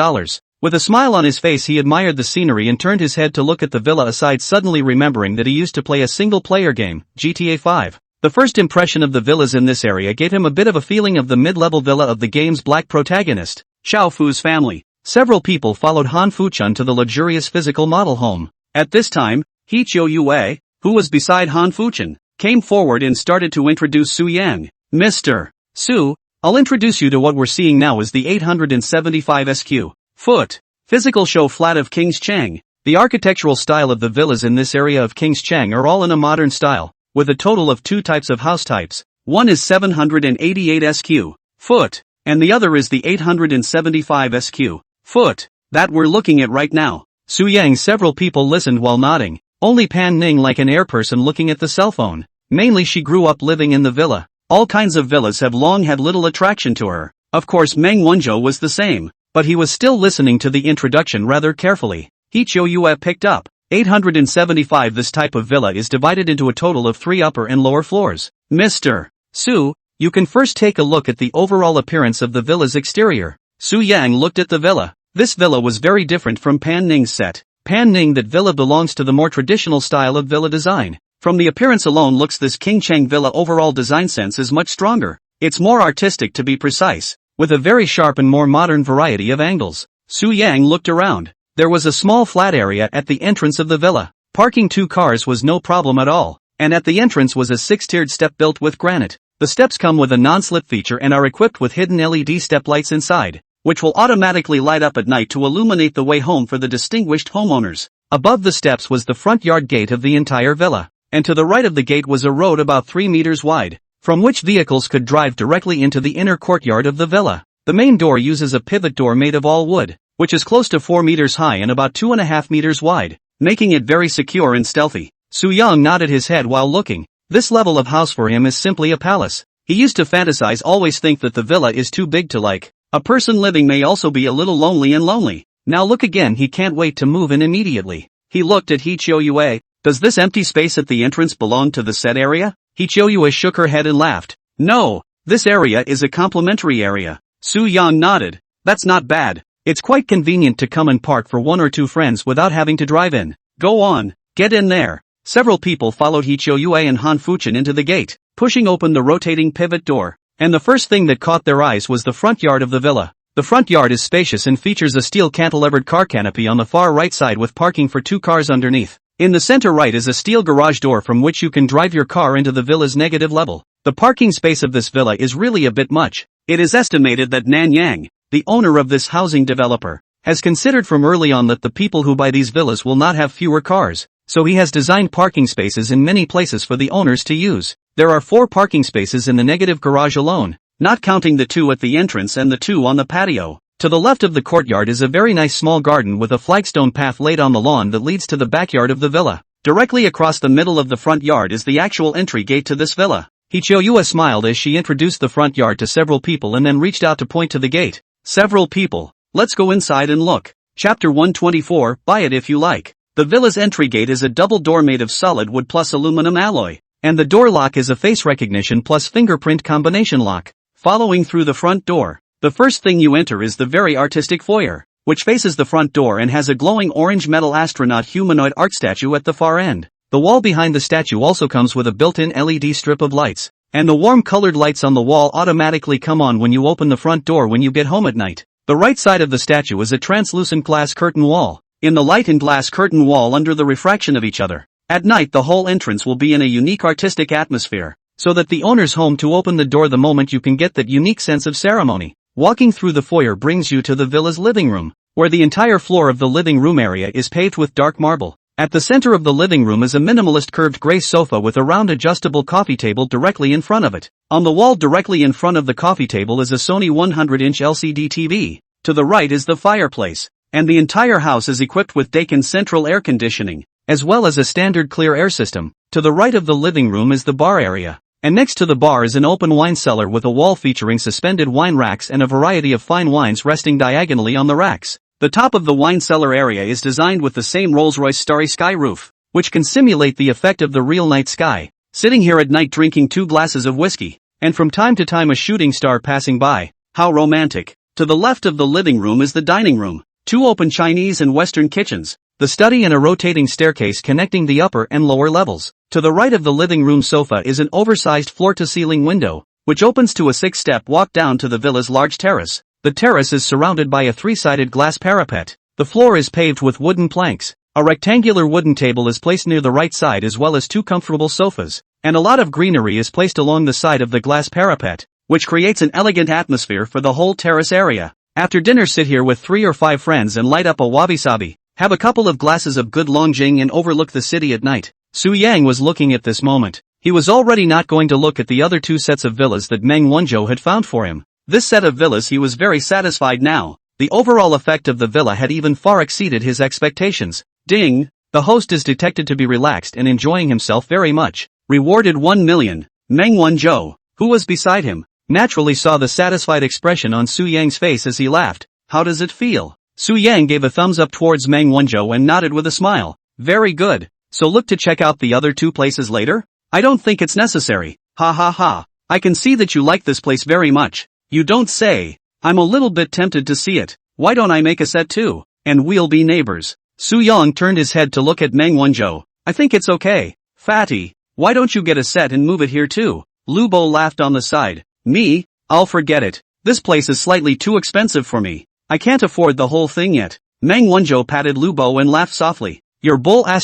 Speaker 1: With a smile on his face he admired the scenery and turned his head to look at the villa aside, suddenly remembering that he used to play a single-player game, GTA 5. The first impression of the villas in this area gave him a bit of a feeling of the mid-level villa of the game's black protagonist, Xiao Fu's family. Several people followed Han Fuchun to the luxurious physical model home. At this time, He Chiu Yue, who was beside Han Fuchun, came forward and started to introduce Su Yang. Mr. Su, I'll introduce you to what we're seeing now as the 875 SQ foot physical show flat of King's Chang. The architectural style of the villas in this area of King's Chang are all in a modern style, with a total of 2 types of house types. One is 788 SQ foot, and the other is the 875 SQ foot that we're looking at right now. Su Yang. Several people listened while nodding, only Pan Ning like an air person looking at the cell phone. Mainly she grew up living in the villa. All kinds of villas have long had little attraction to her. Of course Meng Wanzhou was the same, but he was still listening to the introduction rather carefully. He Chiu Yue picked up. 875. This type of villa is divided into a total of 3 upper and lower floors. Mr. Su, you can first take a look at the overall appearance of the villa's exterior. Su Yang looked at the villa. This villa was very different from Pan Ning's set. Pan Ning, that villa belongs to the more traditional style of villa design. From the appearance alone looks this King Chang villa overall design sense is much stronger. It's more artistic to be precise, with a very sharp and more modern variety of angles. Su Yang looked around. There was a small flat area at the entrance of the villa. Parking 2 cars was no problem at all, and at the entrance was a 6-tiered step built with granite. The steps come with a non-slip feature and are equipped with hidden LED step lights inside, which will automatically light up at night to illuminate the way home for the distinguished homeowners. Above the steps was the front yard gate of the entire villa, and to the right of the gate was a road about 3 meters wide, from which vehicles could drive directly into the inner courtyard of the villa. The main door uses a pivot door made of all wood, which is close to 4 meters high and about 2.5 meters wide, making it very secure and stealthy. Su Yang nodded his head while looking. This level of house for him is simply a palace. He used to fantasize, always think that the villa is too big to like. A person living may also be a little lonely. Now look again, he can't wait to move in immediately. He looked at He Chiu Yue. Does this empty space at the entrance belong to the set area? He Chiu Yue shook her head and laughed. No, this area is a complimentary area. Su Yang nodded. That's not bad. It's quite convenient to come and park for 1 or 2 friends without having to drive in. Go on, get in there. Several people followed He Chiu Yue and Han Fuchun into the gate, pushing open the rotating pivot door, and the first thing that caught their eyes was the front yard of the villa. The front yard is spacious and features a steel cantilevered car canopy on the far right side with parking for 2 cars underneath. In the center right is a steel garage door from which you can drive your car into the villa's negative level. The parking space of this villa is really a bit much. It is estimated that Nan Yang, the owner of this housing developer, has considered from early on that the people who buy these villas will not have fewer cars, so he has designed parking spaces in many places for the owners to use. There are 4 parking spaces in the negative garage alone, not counting the 2 at the entrance and the 2 on the patio. To the left of the courtyard is a very nice small garden with a flagstone path laid on the lawn that leads to the backyard of the villa. Directly across the middle of the front yard is the actual entry gate to this villa. Hichoyua smiled as she introduced the front yard to several people and then reached out to point to the gate. Several people. Let's go inside and look. Chapter 124, buy it if you like. The villa's entry gate is a double door made of solid wood plus aluminum alloy, and the door lock is a face recognition plus fingerprint combination lock. Following through the front door, the first thing you enter is the very artistic foyer, which faces the front door and has a glowing orange metal astronaut humanoid art statue at the far end. The wall behind the statue also comes with a built-in LED strip of lights, and the warm colored lights on the wall automatically come on when you open the front door when you get home at night. The right side of the statue is a translucent glass curtain wall. In the light and glass curtain wall under the refraction of each other. At night the whole entrance will be in a unique artistic atmosphere, so that the owner's home to open the door the moment you can get that unique sense of ceremony. Walking through the foyer brings you to the villa's living room, where the entire floor of the living room area is paved with dark marble. At the center of the living room is a minimalist curved gray sofa with a round adjustable coffee table directly in front of it. On the wall directly in front of the coffee table is a Sony 100-inch LCD TV. To the right is the fireplace, and the entire house is equipped with Daikin central air conditioning, as well as a standard clear air system. To the right of the living room is the bar area, and next to the bar is an open wine cellar with a wall featuring suspended wine racks and a variety of fine wines resting diagonally on the racks. The top of the wine cellar area is designed with the same Rolls-Royce Starry Sky roof, which can simulate the effect of the real night sky. Sitting here at night drinking 2 glasses of whiskey, and from time to time a shooting star passing by. How romantic. To the left of the living room is the dining room, 2 open Chinese and Western kitchens, the study and a rotating staircase connecting the upper and lower levels. To the right of the living room sofa is an oversized floor-to-ceiling window, which opens to a 6-step walk down to the villa's large terrace. The terrace is surrounded by a 3-sided glass parapet. The floor is paved with wooden planks. A rectangular wooden table is placed near the right side as well as 2 comfortable sofas, and a lot of greenery is placed along the side of the glass parapet, which creates an elegant atmosphere for the whole terrace area. After dinner sit here with 3 or 5 friends and light up a wabi-sabi, have a couple of glasses of good Longjing and overlook the city at night. Su Yang was looking at this moment. He was already not going to look at the other 2 sets of villas that Meng Wanzhou had found for him. This set of villas he was very satisfied now. The overall effect of the villa had even far exceeded his expectations. Ding! The host is detected to be relaxed and enjoying himself very much. Rewarded 1 million. Meng Wanzhou, who was beside him, naturally saw the satisfied expression on Su Yang's face as he laughed. How does it feel? Su Yang gave a thumbs up towards Meng Wanzhou and nodded with a smile. Very good. So look to check out the other 2 places later? I don't think it's necessary. Ha ha ha. I can see that you like this place very much. You don't say. I'm a little bit tempted to see it. Why don't I make a set too? And we'll be neighbors. Su Yang turned his head to look at Meng Wanzhou. I think it's okay. Fatty, why don't you get a set and move it here too? Lu Bo laughed on the side. Me? I'll forget it. This place is slightly too expensive for me. I can't afford the whole thing yet. Meng Wanzhou patted Lu Bo and laughed softly. Your bull *******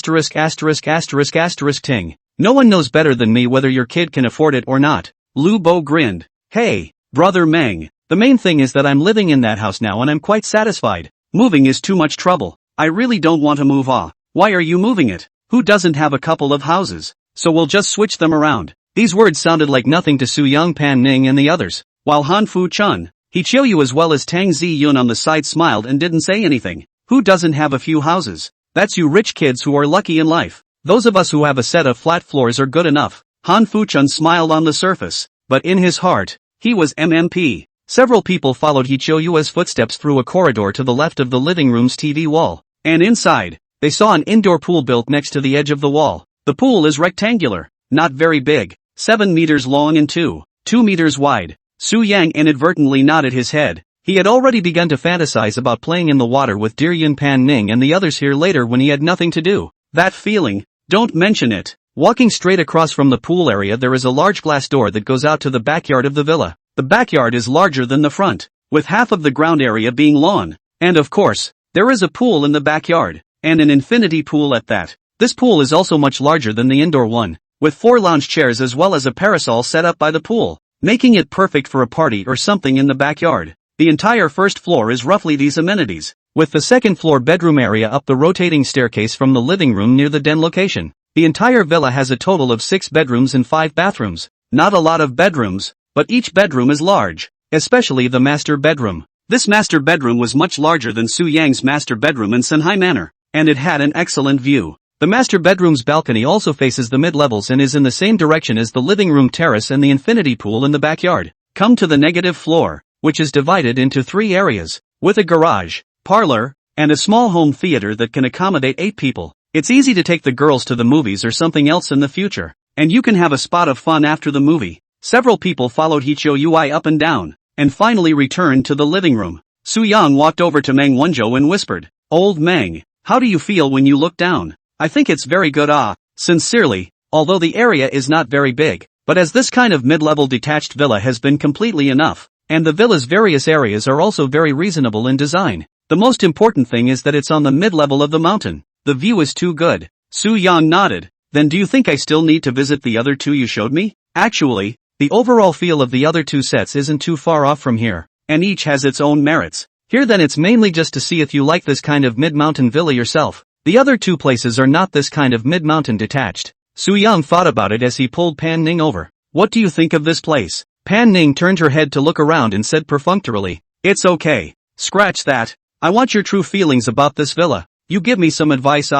Speaker 1: ting. No one knows better than me whether your kid can afford it or not. Lu Bo grinned. Hey, brother Meng, the main thing is that I'm living in that house now and I'm quite satisfied. Moving is too much trouble. I really don't want to move off. Why are you moving it? Who doesn't have a couple of houses? So we'll just switch them around. These words sounded like nothing to Su Yang, Pan Ning and the others, while Han Fu Chun, He Chiu as well as Tang Zi Yun on the side smiled and didn't say anything. Who doesn't have a few houses? That's you rich kids who are lucky in life. Those of us who have a set of flat floors are good enough. Han Fu Chun smiled on the surface, but in his heart, he was MMP. Several people followed He Chiu's footsteps through a corridor to the left of the living room's TV wall, and inside, they saw an indoor pool built next to the edge of the wall. The pool is rectangular, not very big, 7 meters long and 2 meters wide. Su Yang inadvertently nodded his head. He had already begun to fantasize about playing in the water with dear Yun Pan Ning and the others here later when he had nothing to do. That feeling, don't mention it. Walking straight across from the pool area there is a large glass door that goes out to the backyard of the villa. The backyard is larger than the front, with half of the ground area being lawn. And of course, there is a pool in the backyard, and an infinity pool at that. This pool is also much larger than the indoor one, with 4 lounge chairs as well as a parasol set up by the pool, making it perfect for a party or something in the backyard. The entire first floor is roughly these amenities, with the second floor bedroom area up the rotating staircase from the living room near the den location. The entire villa has a total of 6 bedrooms and 5 bathrooms. Not a lot of bedrooms, but each bedroom is large, especially the master bedroom. This master bedroom was much larger than Su Yang's master bedroom in Senhai Manor, and it had an excellent view. The master bedroom's balcony also faces the mid-levels and is in the same direction as the living room terrace and the infinity pool in the backyard. Come to the negative floor, which is divided into 3 areas, with a garage, parlor, and a small home theater that can accommodate 8 people. It's easy to take the girls to the movies or something else in the future, and you can have a spot of fun after the movie. Several people followed Hicho Ui up and down, and finally returned to the living room. Su Yang walked over to Meng Wenzhou and whispered, "Old Meng, how do you feel when you look down?" "I think it's very good sincerely, although the area is not very big, but as this kind of mid-level detached villa has been completely enough, and the villa's various areas are also very reasonable in design. The most important thing is that it's on the mid-level of the mountain. The view is too good." Su Yang nodded. "Then do you think I still need to visit the other 2 you showed me?" "Actually, the overall feel of the other 2 sets isn't too far off from here, and each has its own merits. Here then it's mainly just to see if you like this kind of mid-mountain villa yourself. The other 2 places are not this kind of mid-mountain detached." Su Yang thought about it as he pulled Pan Ning over. "What do you think of this place?" Pan Ning turned her head to look around and said perfunctorily, "It's okay. Scratch that. I want your true feelings about this villa. You give me some advice."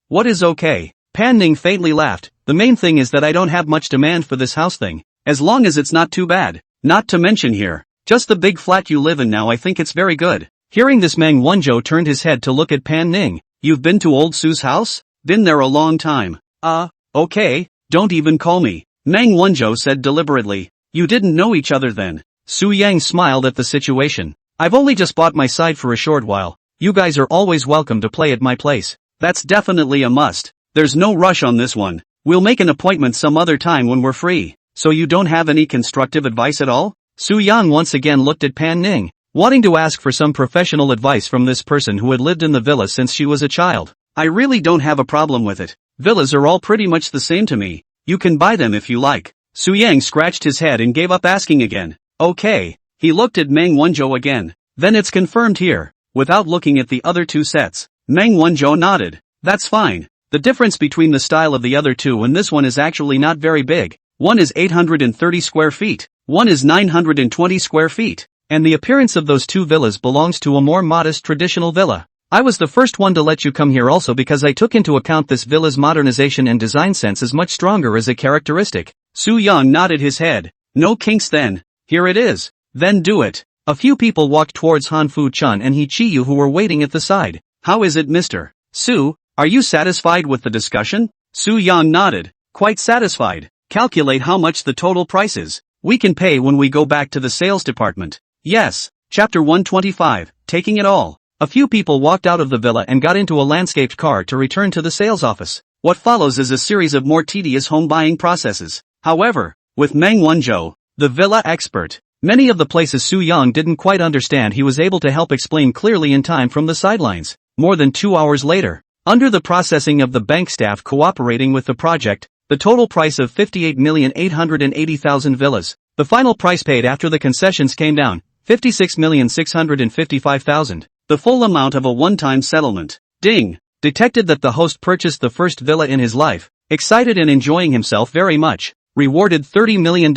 Speaker 1: "What is okay?" Pan Ning faintly laughed. "The main thing is that I don't have much demand for this house thing, as long as it's not too bad. Not to mention here, just the big flat you live in now, I think it's very good." Hearing this, Meng Wenzhou turned his head to look at Pan Ning. "You've been to old Su's house?" "Been there a long time." Okay, don't even call me," Meng Wenzhou said deliberately. "You didn't know each other then?" Su Yang smiled at the situation. "I've only just bought my side for a short while. You guys are always welcome to play at my place." "That's definitely a must. There's no rush on this one. We'll make an appointment some other time when we're free." "So you don't have any constructive advice at all?" Su Yang once again looked at Pan Ning, wanting to ask for some professional advice from this person who had lived in the villa since she was a child. "I really don't have a problem with it. Villas are all pretty much the same to me. You can buy them if you like." Su Yang scratched his head and gave up asking again. "Okay." He looked at Meng Wenzhou again. "Then it's confirmed here." Without looking at the other 2 sets, Meng Wenzhou nodded. "That's fine. The difference between the style of the other 2 and this one is actually not very big. One is 830 square feet, one is 920 square feet, and the appearance of those 2 villas belongs to a more modest traditional villa. I was the first one to let you come here also because I took into account this villa's modernization and design sense is much stronger as a characteristic." Su Yang nodded his head. "No kinks then. Here it is. Then do it." A few people walked towards Han Fu Chun and He Chi-yu who were waiting at the side. "How is it, Mr. Su? Are you satisfied with the discussion?" Su Yang nodded. "Quite satisfied. Calculate how much the total price is. We can pay when we go back to the sales department." "Yes." Chapter 125, Taking It All. A few people walked out of the villa and got into a landscaped car to return to the sales office. What follows is a series of more tedious home buying processes. However, with Meng Wenzhou, the villa expert, many of the places Su Yang didn't quite understand he was able to help explain clearly in time from the sidelines. More than 2 hours later, under the processing of the bank staff cooperating with the project, the total price of 58,880,000 villas. The final price paid after the concessions came down, 56,655,000. The full amount of a one-time settlement. Ding! Detected that the host purchased the first villa in his life, excited and enjoying himself very much. Rewarded $30 million.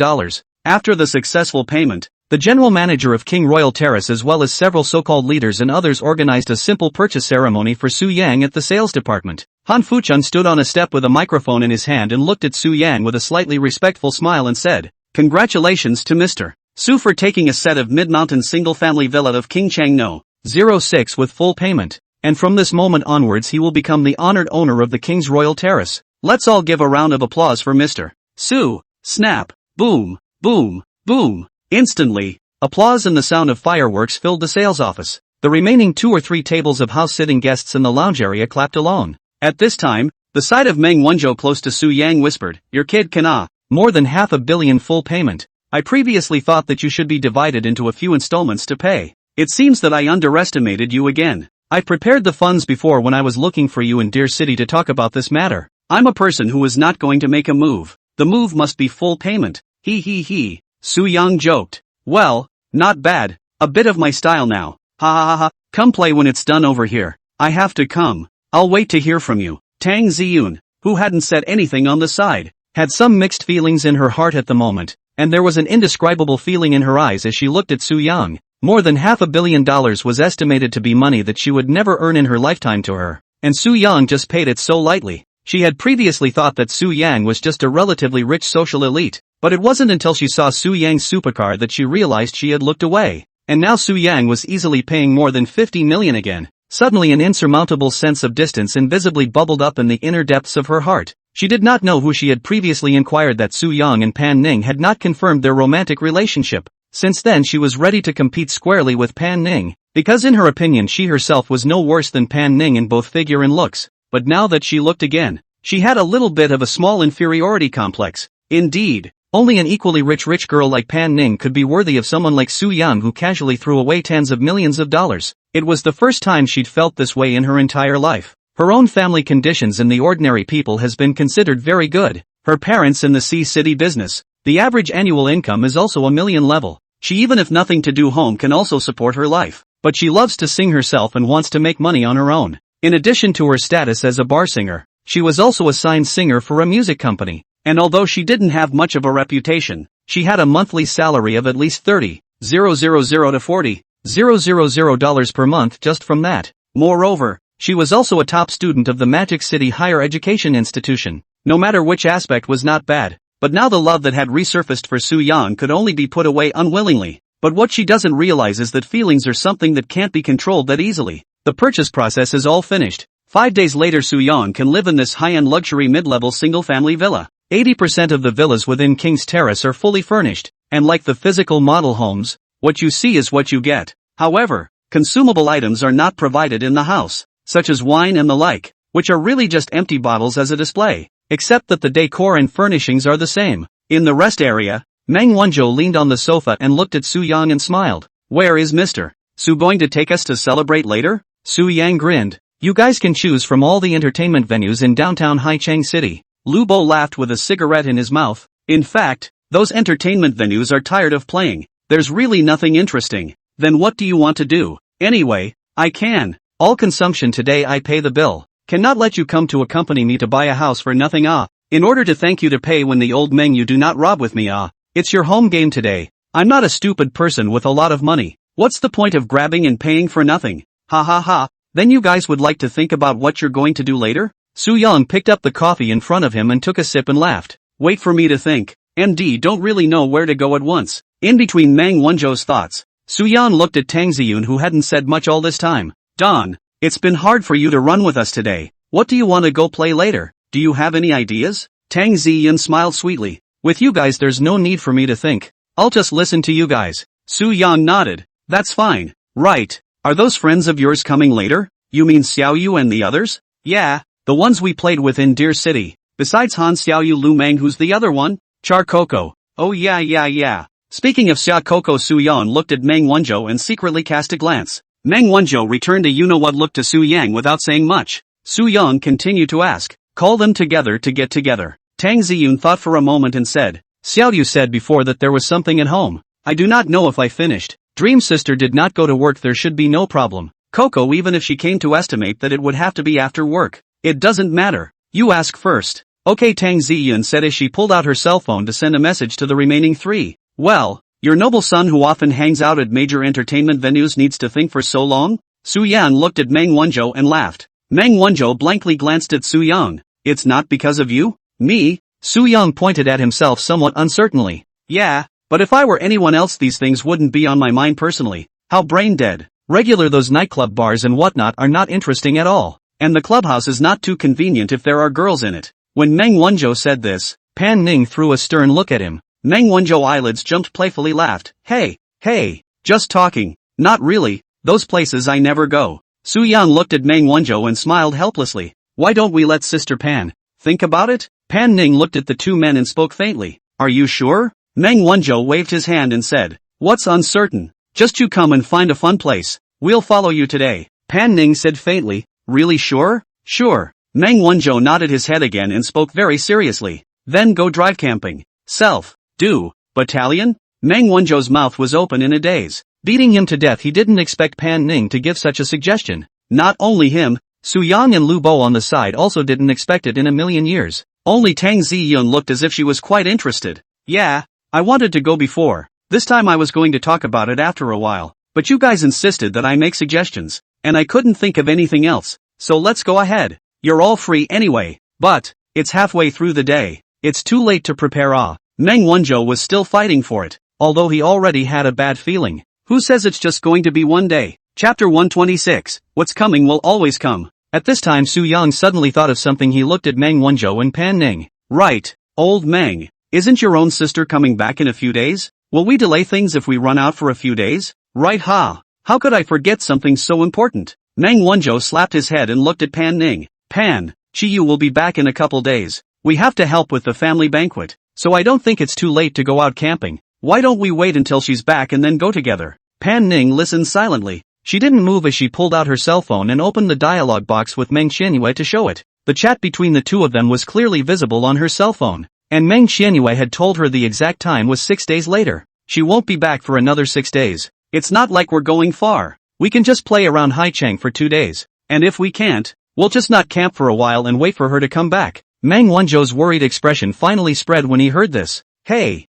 Speaker 1: After the successful payment, the general manager of King Royal Terrace as well as several so-called leaders and others organized a simple purchase ceremony for Su Yang at the sales department. Han Fuchun stood on a step with a microphone in his hand and looked at Su Yang with a slightly respectful smile and said, "Congratulations to Mr. Su for taking a set of mid-mountain single-family villa of King Chang No. 06 with full payment, and from this moment onwards he will become the honored owner of the King's Royal Terrace. Let's all give a round of applause for Mr. Su." Snap, boom, boom, boom. Instantly, applause and the sound of fireworks filled the sales office. The remaining 2 or 3 tables of house-sitting guests in the lounge area clapped along. At this time, the side of Meng Wenzhou close to Su Yang whispered, "Your kid can more than $500 million full payment. I previously thought that you should be divided into a few installments to pay. It seems that I underestimated you again. I prepared the funds before when I was looking for you in Dear City to talk about this matter. I'm a person who is not going to make a move. The move must be full payment. He. Soo-young joked. Well, not bad. A bit of my style now. Ha ha ha. Come play when it's done over here. I have to come. I'll wait to hear from you. Tang Ziyun, who hadn't said anything on the side, had some mixed feelings in her heart at the moment, and there was an indescribable feeling in her eyes as she looked at Soo-young. More than $500 million was estimated to be money that she would never earn in her lifetime to her, and Soo-young just paid it so lightly. She had previously thought that Soo-yang was just a relatively rich social elite, but it wasn't until she saw Soo-yang's supercar that she realized she had looked away. And now Soo-yang was easily paying more than 50 million again. Suddenly an insurmountable sense of distance invisibly bubbled up in the inner depths of her heart. She did not know who she had previously inquired that Soo-young and Pan Ning had not confirmed their romantic relationship. Since then she was ready to compete squarely with Pan Ning, because in her opinion she herself was no worse than Pan Ning in both figure and looks. But now that she looked again, she had a little bit of a small inferiority complex. Indeed, only an equally rich girl like Pan Ning could be worthy of someone like Soo-young who casually threw away tens of millions of dollars. It was the first time she'd felt this way in her entire life. Her own family conditions in the ordinary people has been considered very good. Her parents in the C-city business. The average annual income is also $1 million level. She even if nothing to do home can also support her life. But she loves to sing herself and wants to make money on her own. In addition to her status as a bar singer, she was also assigned singer for a music company. And although she didn't have much of a reputation, she had a monthly salary of at least $30,000 to $40,000 per month just from that. Moreover, she was also a top student of the Magic City Higher Education Institution. No matter which aspect was not bad, but now the love that had resurfaced for Soo-young could only be put away unwillingly. But what she doesn't realize is that feelings are something that can't be controlled that easily. The purchase process is all finished. 5 days later Soo-young can live in this high-end luxury mid-level single-family villa. 80% of the villas within King's Terrace are fully furnished, and like the physical model homes, what you see is what you get. However, consumable items are not provided in the house, such as wine and the like, which are really just empty bottles as a display, except that the decor and furnishings are the same. In the rest area, Meng Wanzhou leaned on the sofa and looked at Soo-young and smiled. Where is Mr. Soo going to take us to celebrate later? Soo-young grinned. You guys can choose from all the entertainment venues in downtown Haicheng City. Lu Bo laughed with a cigarette in his mouth. In fact, those entertainment venues are tired of playing. There's really nothing interesting. Then what do you want to do? Anyway, I can. All consumption today I pay the bill. Cannot let you come to accompany me to buy a house for nothing In order to thank you to pay when the old Meng you do not rob with me It's your home game today. I'm not a stupid person with a lot of money. What's the point of grabbing and paying for nothing? Ha ha ha. Then you guys would like to think about what you're going to do later? Soo-young picked up the coffee in front of him and took a sip and laughed. Wait for me to think. MD don't really know where to go at once. In between Meng Wanzhou's thoughts, Soo-young looked at Tang Ziyun who hadn't said much all this time. Don, it's been hard for you to run with us today. What do you want to go play later? Do you have any ideas? Tang Ziyun smiled sweetly. With you guys there's no need for me to think. I'll just listen to you guys. Soo-young nodded. That's fine. Right. Are those friends of yours coming later? You mean Xiaoyu and the others? Yeah. The ones we played with in Dear City. Besides Han Xiaoyu Lu Meng who's the other one? Char Coco. Oh yeah. Speaking of Xia Coco Soo-young looked at Meng Wanzhou and secretly cast a glance. Meng Wanzhou returned a you-know-what look to Soo-yang without saying much. Soo-young continued to ask. Call them together to get together. Tang Ziyun thought for a moment and said. Xiaoyu said before that there was something at home. I do not know if I finished. Dream sister did not go to work there should be no problem. Coco even if she came to estimate that it would have to be after work. It doesn't matter. You ask first. Okay Tang Ziyun said as she pulled out her cell phone to send a message to the remaining three. Well, your noble son who often hangs out at major entertainment venues needs to think for so long? Soo-young looked at Meng Wanzhou and laughed. Meng Wanzhou blankly glanced at Soo-young. It's not because of you? Me? Soo-young pointed at himself somewhat uncertainly. Yeah, but if I were anyone else these things wouldn't be on my mind personally. How brain dead. Regular those nightclub bars and whatnot are not interesting at all. And the clubhouse is not too convenient if there are girls in it. When Meng Wanzhou said this, Pan Ning threw a stern look at him. Meng Wanzhou eyelids jumped playfully laughed. Hey, just talking. Not really, those places I never go. Soo-young looked at Meng Wanzhou and smiled helplessly. Why don't we let Sister Pan think about it? Pan Ning looked at the two men and spoke faintly. Are you sure? Meng Wanzhou waved his hand and said. What's uncertain? Just you come and find a fun place. We'll follow you today. Pan Ning said faintly, really sure? Sure. Meng Wanzhou nodded his head again and spoke very seriously. Then go drive camping. Self. Do. Battalion? Meng Wanzhou's mouth was open in a daze. Beating him to death, he didn't expect Pan Ning to give such a suggestion. Not only him, Su Yang and Lu Bo on the side also didn't expect it in a million years. Only Tang Ziyun looked as if she was quite interested. Yeah, I wanted to go before. This time I was going to talk about it after a while. But you guys insisted that I make suggestions. And I couldn't think of anything else. So let's go ahead. You're all free anyway. But, it's halfway through the day. It's too late to prepare. Meng Wanzhou was still fighting for it, although he already had a bad feeling. Who says it's just going to be one day? Chapter 126, What's coming will always come. At this time Su Yang suddenly thought of something. He looked at Meng Wanzhou and Pan Ning. Right, old Meng, isn't your own sister coming back in a few days? Will we delay things if we run out for a few days? Right ha, how could I forget something so important? Meng Wanzhou slapped his head and looked at Pan Ning. Pan, Chiyu will be back in a couple days. We have to help with the family banquet, so I don't think it's too late to go out camping. Why don't we wait until she's back and then go together? Pan Ning listened silently. She didn't move as she pulled out her cell phone and opened the dialogue box with Meng Qianyue to show it. The chat between the two of them was clearly visible on her cell phone, and Meng Qianyue had told her the exact time was 6 days later. She won't be back for another 6 days. It's not like we're going far. We can just play around Haicheng for 2 days. And if we can't, we'll just not camp for a while and wait for her to come back. Meng Wanzhou's worried expression finally spread when he heard this. Hey,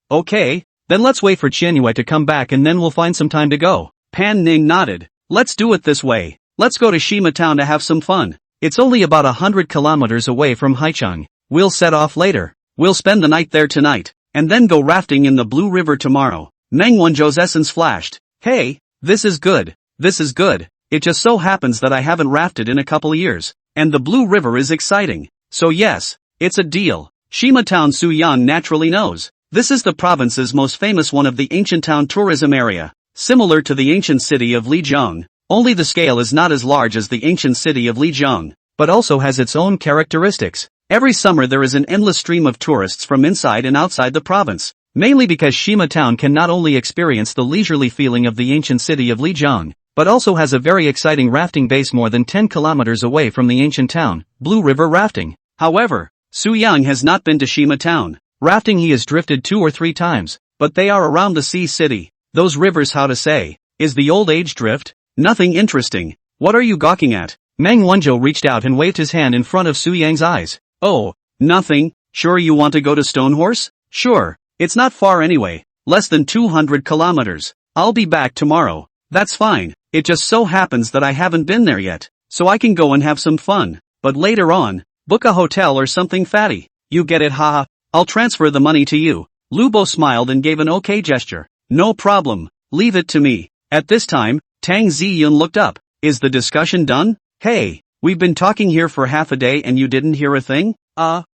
Speaker 1: okay, then let's wait for Qianyue to come back and then we'll find some time to go. Pan Ning nodded. Let's do it this way. Let's go to Shima Town to have some fun. It's only about 100 kilometers away from Haicheng. We'll set off later. We'll spend the night there tonight, and then go rafting in the Blue River tomorrow. Meng Wanzhou's essence flashed. Hey, this is good. It just so happens that I haven't rafted in a couple years, and the Blue River is exciting. So yes, it's a deal. Shima Town Su Yan naturally knows. This is the province's most famous one of the ancient town tourism area. Similar to the ancient city of Lijiang, only the scale is not as large as the ancient city of Lijiang, but also has its own characteristics. Every summer there is an endless stream of tourists from inside and outside the province, mainly because Shima Town can not only experience the leisurely feeling of the ancient city of Lijiang, but also has a very exciting rafting base more than 10 kilometers away from the ancient town, Blue River Rafting. However, Su Yang has not been to Shima Town. Rafting he has drifted 2 or 3 times, but they are around the sea city. Those rivers, how to say, is the old age drift? Nothing interesting. What are you gawking at? Meng Wanzhou reached out and waved his hand in front of Su Yang's eyes. Oh, nothing. Sure you want to go to Stonehorse? Sure, it's not far anyway, less than 200 kilometers. I'll be back tomorrow. That's fine, it just so happens that I haven't been there yet, so I can go and have some fun, but later on, book a hotel or something fatty. You get it, haha, I'll transfer the money to you. Lu Bo smiled and gave an okay gesture. No problem, leave it to me. At this time, Tang Ziyun looked up. Is the discussion done? Hey, we've been talking here for half a day and you didn't hear a thing?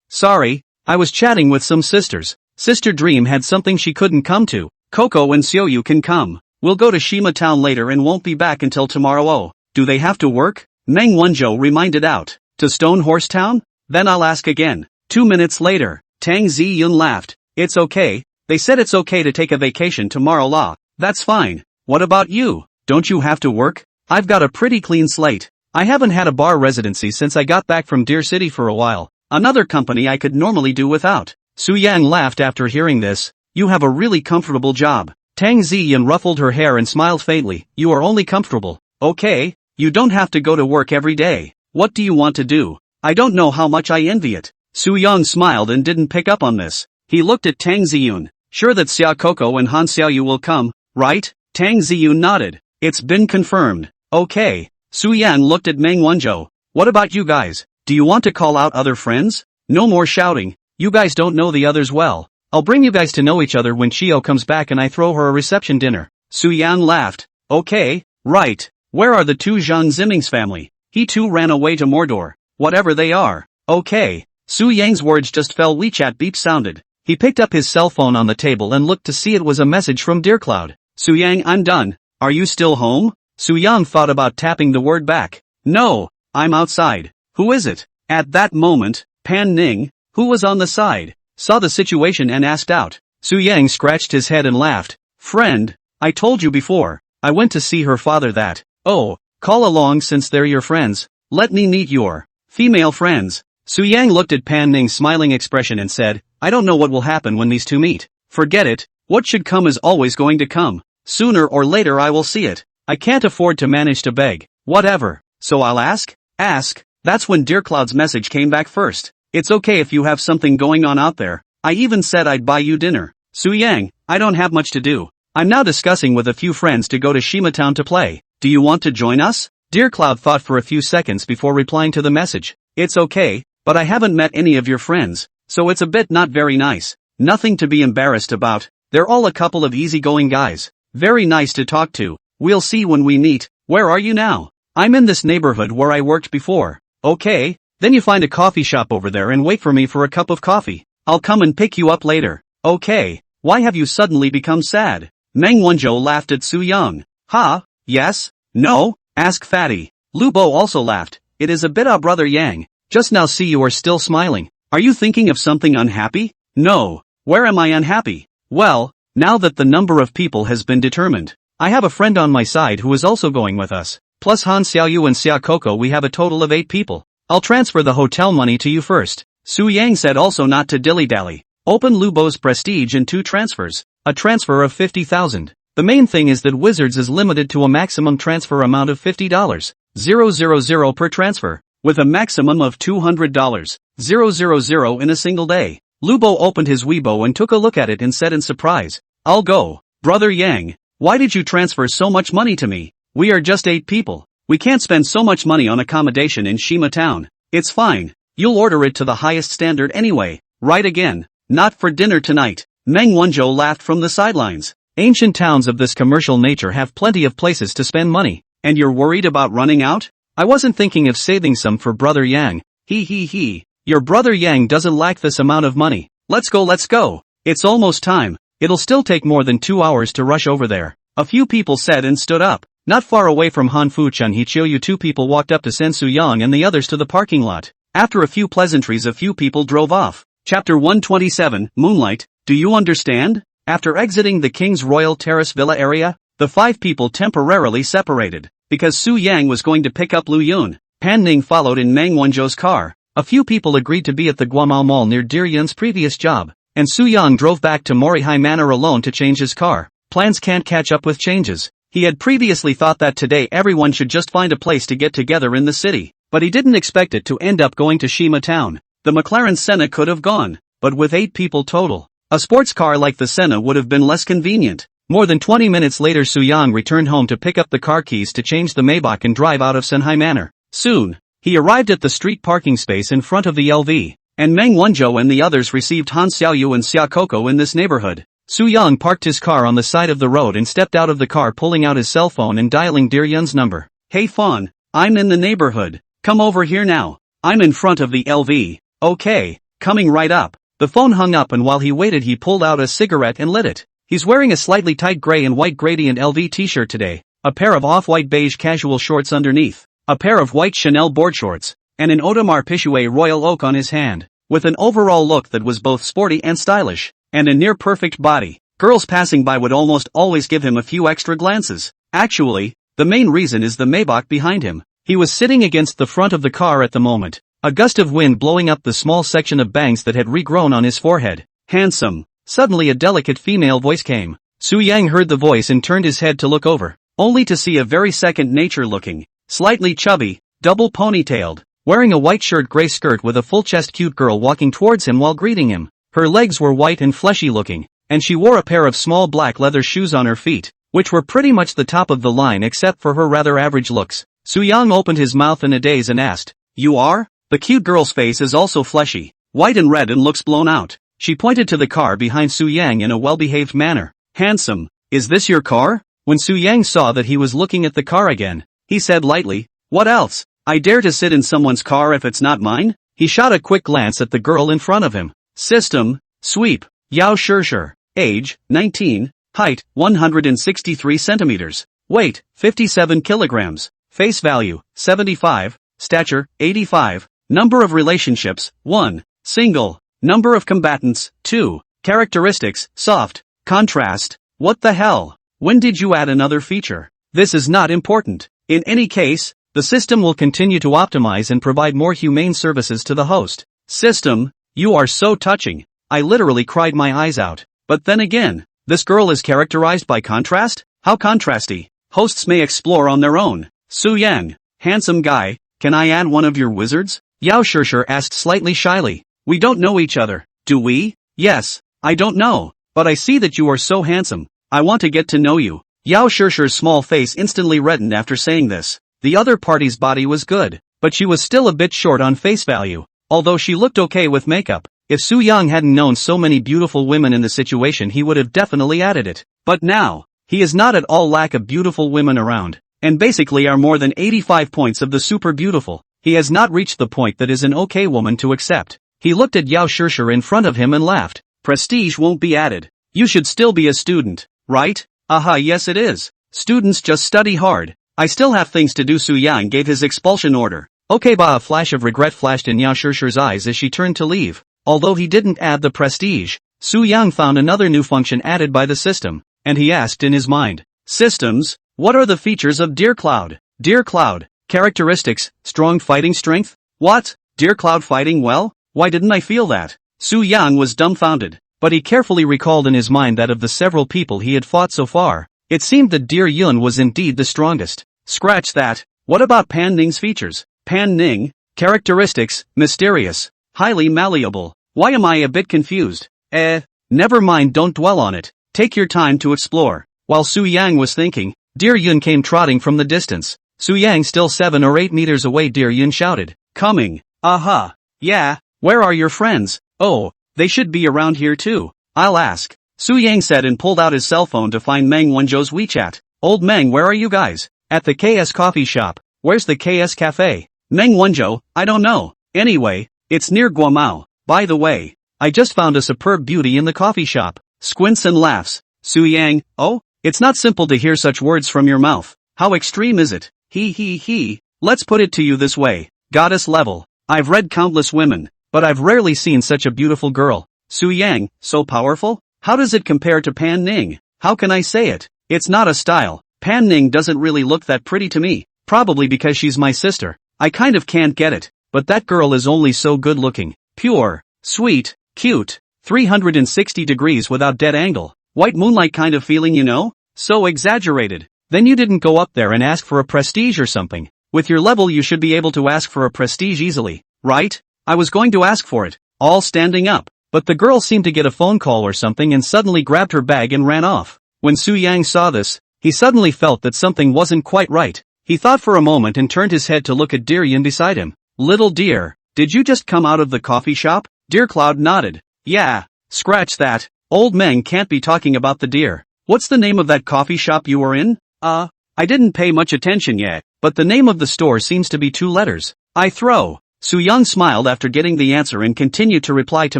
Speaker 1: Sorry, I was chatting with some sisters. Sister Dream had something she couldn't come to. Coco and Xiaoyu can come. We'll go to Shima Town later and won't be back until tomorrow. Oh, do they have to work? Meng Wanzhou reminded out. To Stone Horse Town? Then I'll ask again. 2 minutes later, Tang Ziyun laughed. It's okay. They said it's okay to take a vacation tomorrow. That's fine. What about you? Don't you have to work? I've got a pretty clean slate. I haven't had a bar residency since I got back from Deer City for a while. Another company I could normally do without. Su Yang laughed after hearing this. You have a really comfortable job. Tang Ziyun ruffled her hair and smiled faintly. You are only comfortable. Okay, you don't have to go to work every day. What do you want to do? I don't know how much I envy it. Su Yang smiled and didn't pick up on this. He looked at Tang Ziyun. Sure that Xia Coco and Han Xiaoyu will come, right? Tang Ziyun nodded. It's been confirmed. Okay. Su Yan looked at Meng Wanzhou. What about you guys? Do you want to call out other friends? No more shouting. You guys don't know the others well. I'll bring you guys to know each other when Chio comes back and I throw her a reception dinner. Su Yan laughed. Okay, right. Where are the 2 Zhang Ziming's family? He too ran away to Mordor. Whatever they are. Okay. Su Yang's words just fell. WeChat beep sounded. He picked up his cell phone on the table and looked to see it was a message from Deercloud. Su Yang, I'm done. Are you still home? Su Yang thought about tapping the word back. No, I'm outside. Who is it? At that moment, Pan Ning, who was on the side, saw the situation and asked out. Su Yang scratched his head and laughed. Friend, I told you before, I went to see her father that. Oh, Call along since they're your friends. Let me meet your female friends. Su Yang looked at Pan Ning's smiling expression and said, I don't know what will happen when these two meet. Forget it, what should come is always going to come. Sooner or later I will see it. I can't afford to manage to beg. Whatever. So I'll ask? Ask. That's when Dear Cloud's message came back first. It's okay if you have something going on out there. I even said I'd buy you dinner. Su Yang, I don't have much to do. I'm now discussing with a few friends to go to Shima Town to play. Do you want to join us? Dear Cloud thought for a few seconds before replying to the message. It's okay, but I haven't met any of your friends, so it's a bit not very nice. Nothing to be embarrassed about. They're all a couple of easygoing guys. Very nice to talk to. We'll see when we meet. Where are you now? I'm in this neighborhood where I worked before. Okay, then you find a coffee shop over there and wait for me for a cup of coffee. I'll come and pick you up later. Okay. Why have you suddenly become sad? Meng Wanzhou laughed at Su Yang. Ha? Yes? No? Ask Fatty. Lu Bo also laughed. It is a bit brother Yang. Just now see you are still smiling. Are you thinking of something unhappy? No. Where am I unhappy? Well, now that the number of people has been determined, I have a friend on my side who is also going with us. Plus Han Xiaoyu and Xia Coco, we have a total of 8 people. I'll transfer the hotel money to you first. Su Yang said, also not to dilly-dally. Open Lu Bo's prestige in 2 transfers. A transfer of 50,000. The main thing is that Wizards is limited to a maximum transfer amount of $50. 000 per transfer. With a maximum of $200. 000 in a single day. Lu Bo opened his Weibo and took a look at it and said in surprise. I'll go. Brother Yang, why did you transfer so much money to me? We are just 8 people. We can't spend so much money on accommodation in Shima Town. It's fine. You'll order it to the highest standard anyway. Right again. Not for dinner tonight. Meng Wanzhou laughed from the sidelines. Ancient towns of this commercial nature have plenty of places to spend money. And you're worried about running out? I wasn't thinking of saving some for Brother Yang. He. Your Brother Yang doesn't lack this amount of money. Let's go. It's almost time. It'll still take more than 2 hours to rush over there. A few people said and stood up. Not far away from Han Fuchun Hichiuyu, 2 people walked up to Sen Su Yang and the others to the parking lot. After a few pleasantries, a few people drove off. Chapter 127, Moonlight, do you understand? After exiting the King's Royal Terrace Villa area, the 5 people temporarily separated. Because Su Yang was going to pick up Lu Yun, Pan Ning followed in Meng Wanzhou's car. A few people agreed to be at the Guamao Mall near Dear Yun's previous job, and Su Yang drove back to Morihai Manor alone to change his car. Plans can't catch up with changes. He had previously thought that today everyone should just find a place to get together in the city, but he didn't expect it to end up going to Shima Town. The McLaren Senna could have gone, but with 8 people total, a sports car like the Senna would have been less convenient. More than 20 minutes later, Su Yang returned home to pick up the car keys to change the Maybach and drive out of Senhai Manor. Soon, he arrived at the street parking space in front of the LV, and Meng Wanzhou and the others received Han Xiaoyu and Xia Coco in this neighborhood. Su Yang parked his car on the side of the road and stepped out of the car, pulling out his cell phone and dialing Dear Yun's number. Hey Fawn, I'm in the neighborhood. Come over here now. I'm in front of the LV. Okay, coming right up. The phone hung up, and while he waited he pulled out a cigarette and lit it. He's wearing a slightly tight gray and white gradient LV t-shirt today, a pair of off-white beige casual shorts underneath, a pair of white Chanel board shorts, and an Audemars Piguet Royal Oak on his hand, with an overall look that was both sporty and stylish, and a near-perfect body. Girls passing by would almost always give him a few extra glances. Actually, the main reason is the Maybach behind him. He was sitting against the front of the car at the moment, a gust of wind blowing up the small section of bangs that had regrown on his forehead. Handsome. Suddenly a delicate female voice came. Su Yang heard the voice and turned his head to look over, only to see a very second-nature looking, slightly chubby, double ponytailed, wearing a white shirt gray skirt with a full-chest cute girl walking towards him while greeting him. Her legs were white and fleshy looking, and she wore a pair of small black leather shoes on her feet, which were pretty much the top of the line except for her rather average looks. Su Yang opened his mouth in a daze and asked, "You are?" The cute girl's face is also fleshy, white and red, and looks blown out. She pointed to the car behind Su Yang in a well-behaved manner. "Handsome, is this your car?" When Su Yang saw that he was looking at the car again, he said lightly, "What else? I dare to sit in someone's car if it's not mine?" He shot a quick glance at the girl in front of him. System, Sweep, Yao Shishir. Age, 19. Height, 163 centimeters. Weight, 57 kilograms. Face value, 75. Stature, 85. Number of relationships, 1. Single. Number of combatants, 2. Characteristics, soft. Contrast. What the hell? When did you add another feature? This is not important. In any case, the system will continue to optimize and provide more humane services to the host. System, you are so touching. I literally cried my eyes out. But then again, this girl is characterized by contrast? How contrasty? Hosts may explore on their own. Su Yang, handsome guy, can I add one of your wizards? Yao Shishir asked slightly shyly. We don't know each other, do we? Yes, I don't know, but I see that you are so handsome. I want to get to know you. Yao Shishir's small face instantly reddened after saying this. The other party's body was good, but she was still a bit short on face value, although she looked okay with makeup. If Su Yang hadn't known so many beautiful women in the situation, he would have definitely added it. But now, he is not at all lack of beautiful women around, and basically are more than 85 points of the super beautiful. He has not reached the point that is an okay woman to accept. He looked at Yao Shishir in front of him and laughed. Prestige won't be added. You should still be a student, right? Aha, yes it is. Students just study hard. I still have things to do. Su Yang gave his expulsion order. Okay, a flash of regret flashed in Yao Shishir's eyes as she turned to leave. Although he didn't add the prestige, Su Yang found another new function added by the system, and he asked in his mind, Systems, what are the features of Dear Cloud? Dear Cloud, characteristics, strong fighting strength? What? Dear Cloud fighting well? Why didn't I feel that? Su Yang was dumbfounded, but he carefully recalled in his mind that of the several people he had fought so far, it seemed that Dear Yun was indeed the strongest. Scratch that. What about Pan Ning's features? Pan Ning, characteristics, mysterious, highly malleable. Why am I a bit confused? Never mind, don't dwell on it. Take your time to explore. While Su Yang was thinking, Dear Yun came trotting from the distance. Su Yang still 7 or 8 meters away. Dear Yun shouted, Coming. Aha. Yeah, where are your friends? Oh, they should be around here too. I'll ask. Su Yang said and pulled out his cell phone to find Meng Wenzhou's WeChat. Old Meng, where are you guys? At the KS coffee shop. Where's the KS cafe? Meng Wenzhou, I don't know. Anyway, it's near Guamao. By the way, I just found a superb beauty in the coffee shop. Squints and laughs. Su Yang, oh, it's not simple to hear such words from your mouth. How extreme is it? He. Let's put it to you this way. Goddess level. I've read countless women, but I've rarely seen such a beautiful girl. Su Yang, so powerful? How does it compare to Pan Ning? How can I say it? It's not a style. Pan Ning doesn't really look that pretty to me. Probably because she's my sister. I kind of can't get it. But that girl is only so good looking. Pure, sweet, cute, 360 degrees without dead angle. White moonlight kind of feeling, you know? So exaggerated. Then you didn't go up there and ask for a prestige or something. With your level you should be able to ask for a prestige easily, right? I was going to ask for it, all standing up. But the girl seemed to get a phone call or something and suddenly grabbed her bag and ran off. When Su Yang saw this, he suddenly felt that something wasn't quite right. He thought for a moment and turned his head to look at Dear Yun beside him. Little dear, did you just come out of the coffee shop? Dear Cloud nodded. Yeah, scratch that. Old Meng can't be talking about the deer. What's the name of that coffee shop you were in? I didn't pay much attention yet, but the name of the store seems to be 2 letters. I throw. Su Yang smiled after getting the answer and continued to reply to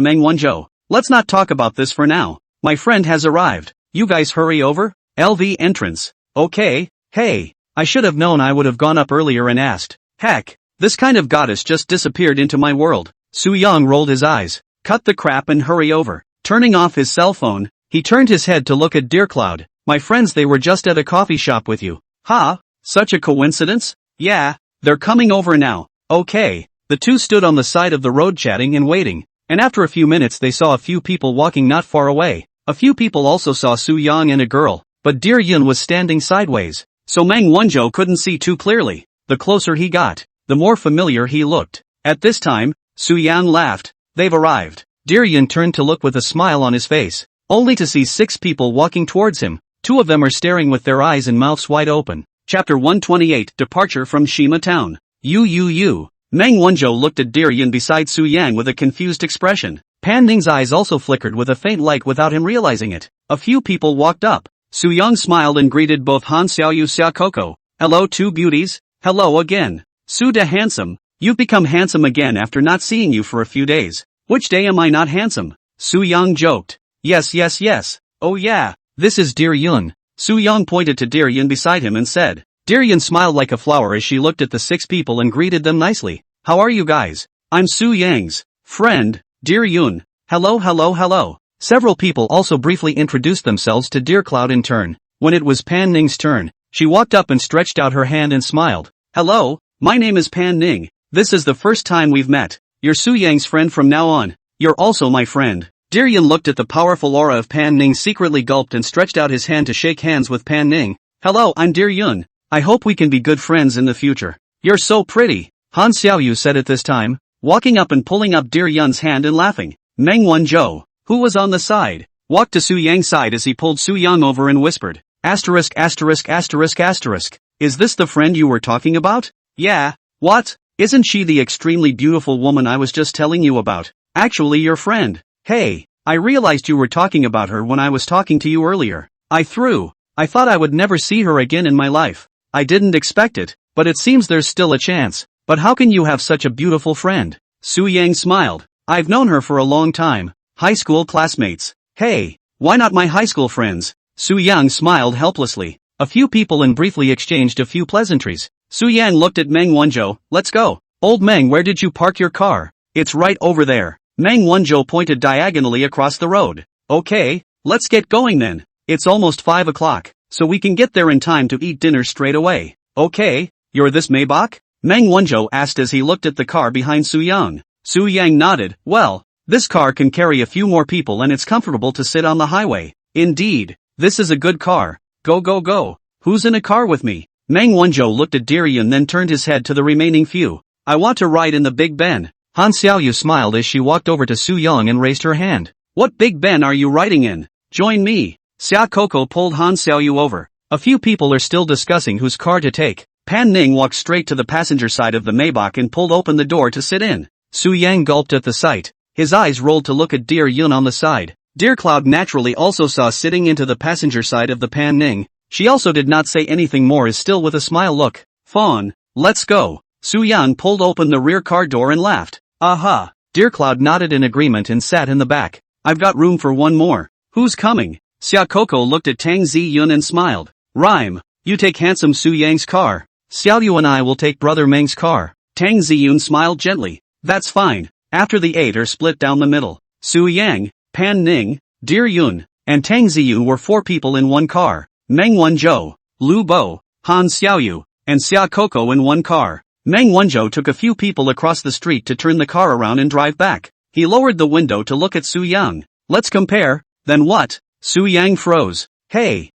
Speaker 1: Meng Wenzhou. Let's not talk about this for now. My friend has arrived. You guys hurry over? LV entrance. Okay, hey, I should have known. I would have gone up earlier and asked. Heck, this kind of goddess just disappeared into my world. Su Yang rolled his eyes. Cut the crap and hurry over. Turning off his cell phone, he turned his head to look at Dear Cloud. My friends, they were just at a coffee shop with you. Huh? Such a coincidence? Yeah, they're coming over now. Okay. The two stood on the side of the road chatting and waiting, and after a few minutes they saw a few people walking not far away. A few people also saw Su Yang and a girl, but Dear Yun was standing sideways, so Meng Wenzhou couldn't see too clearly. The closer he got, the more familiar he looked. At this time, Su Yang laughed. They've arrived. Dear Yun turned to look with a smile on his face, only to see 6 people walking towards him. 2 of them are staring with their eyes and mouths wide open. Chapter 128, Departure from Shima Town. You. Meng Wenzhou looked at Dear Yun beside Su Yang with a confused expression. Pan Ning's eyes also flickered with a faint light without him realizing it. A few people walked up. Su Yang smiled and greeted both Han Xiaoyu Xiaokoko. Hello 2 beauties. Hello again. Su De handsome. You've become handsome again after not seeing you for a few days. Which day am I not handsome? Su Yang joked. Yes. Oh yeah, this is Dear Yun. Su Yang pointed to Dear Yun beside him and said. Dear Yun smiled like a flower as she looked at the 6 people and greeted them nicely. How are you guys? I'm Su Yang's friend, Dear Yun. Hello. Several people also briefly introduced themselves to Dear Cloud in turn. When it was Pan Ning's turn, She walked up and stretched out her hand and smiled. Hello, my name is Pan Ning. This is the first time we've met. You're Su Yang's friend from now on. You're also my friend. Dear Yun looked at the powerful aura of Pan Ning, secretly gulped and stretched out his hand to shake hands with Pan Ning. Hello, I'm Dear Yun. I hope we can be good friends in the future. You're so pretty, Han Xiaoyu said at this time, walking up and pulling up Dear Yun's hand and laughing. Meng Wanzhou, who was on the side, walked to Su Yang's side as he pulled Su Yang over and whispered, asterisk asterisk asterisk asterisk. Is this the friend you were talking about? Yeah. What? Isn't she the extremely beautiful woman I was just telling you about? Actually your friend. Hey, I realized you were talking about her when I was talking to you earlier. I thought I would never see her again in my life. I didn't expect it, but it seems there's still a chance. But how can you have such a beautiful friend? Su Yang smiled. I've known her for a long time. High school classmates. Hey, why not my high school friends? Su Yang smiled helplessly. A few people and briefly exchanged a few pleasantries. Su Yang looked at Meng Wanzhou. Let's go. Old Meng, where did you park your car? It's right over there. Meng Wanzhou pointed diagonally across the road. Okay, let's get going then. It's almost 5 o'clock, so we can get there in time to eat dinner straight away. Okay, you're this Maybach? Meng Wanzhou asked as he looked at the car behind Su Yang. Su Yang nodded. Well, this car can carry a few more people and it's comfortable to sit on the highway. Indeed, this is a good car. Go go go. Who's in a car with me? Meng Wanzhou looked at Dear Yun, then turned his head to the remaining few. I want to ride in the Big Ben. Han Xiaoyu smiled as she walked over to Su Yang and raised her hand. What Big Ben are you riding in? Join me. Xia Coco pulled Han Xiaoyu over. A few people are still discussing whose car to take. Pan Ning walked straight to the passenger side of the Maybach and pulled open the door to sit in. Su Yang gulped at the sight. His eyes rolled to look at Dear Yun on the side. Dear Cloud naturally also saw sitting into the passenger side of the Pan Ning. She also did not say anything more, is still with a smile. Look, Fawn, let's go. Su Yan pulled open the rear car door and laughed. Aha. Dear Cloud nodded in agreement and sat in the back. I've got room for one more. Who's coming? Xia Coco looked at Tang Zi Yun and smiled. Rhyme, you take handsome Su Yang's car. Xiaoyu and I will take brother Meng's car. Tang Zi Yun smiled gently. That's fine. After the 8 are split down the middle. Su Yang, Pan Ning, Dear Yun, and Tang Ziyu were 4 people in one car. Meng Wanzhou, Lu Bo, Han Xiaoyu, and Xia Coco in one car. Meng Wanzhou took a few people across the street to turn the car around and drive back. He lowered the window to look at Su Yang. Let's compare. Then what? Su Yang froze. Hey,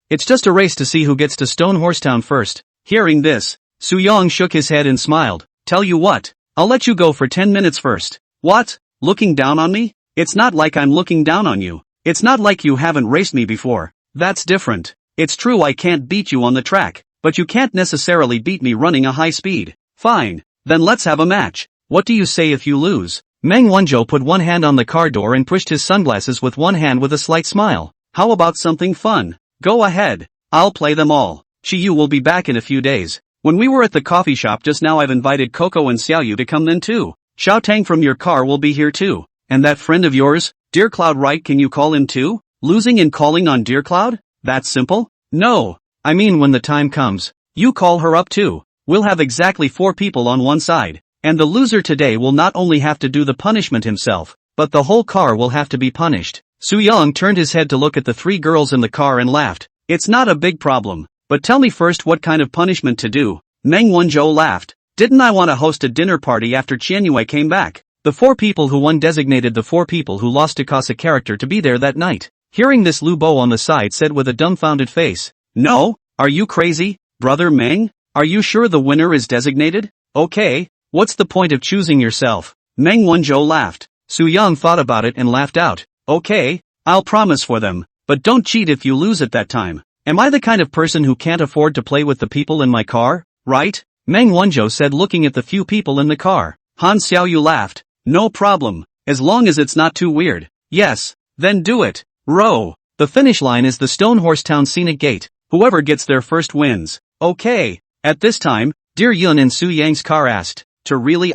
Speaker 1: it's just a race to see who gets to Stone Horse Town first. Hearing this, Su Yang shook his head and smiled. Tell you what, I'll let you go for 10 minutes first. What? Looking down on me? It's not like I'm looking down on you. It's not like you haven't raced me before. That's different. It's true I can't beat you on the track, but you can't necessarily beat me running a high speed. Fine, then let's have a match. What do you say if you lose? Meng Wanzhou put one hand on the car door and pushed his sunglasses with one hand with a slight smile. How about something fun? Go ahead. I'll play them all. Yu will be back in a few days. When we were at the coffee shop just now, I've invited Coco and Xiaoyu to come then too. Xiao Tang from your car will be here too. And that friend of yours, Dear Cloud, right? Can you call him too? Losing and calling on Dear Cloud? That's simple? No. I mean when the time comes, you call her up too. We'll have exactly 4 people on one side. And the loser today will not only have to do the punishment himself, but the whole car will have to be punished. Su Yang turned his head to look at the 3 girls in the car and laughed. It's not a big problem. But tell me first what kind of punishment to do. Meng Wanzhou laughed. Didn't I want to host a dinner party after Qianyue came back? The 4 people who won designated the 4 people who lost to cause a character to be there that night. Hearing this, Lu Bo on the side said with a dumbfounded face. No, are you crazy, brother Meng? Are you sure the winner is designated? Okay, what's the point of choosing yourself? Meng Wanzhou laughed. Su Yang thought about it and laughed out. Okay, I'll promise for them, but don't cheat if you lose at that time. Am I the kind of person who can't afford to play with the people in my car, right? Meng Wanzhou said, looking at the few people in the car. Han Xiaoyu laughed. No problem, as long as it's not too weird. Yes, then do it. Row. The finish line is the Stone Horse Town Scenic Gate. Whoever gets there first wins. Okay. At this time, Dear Yun in Su Yang's car asked. To really?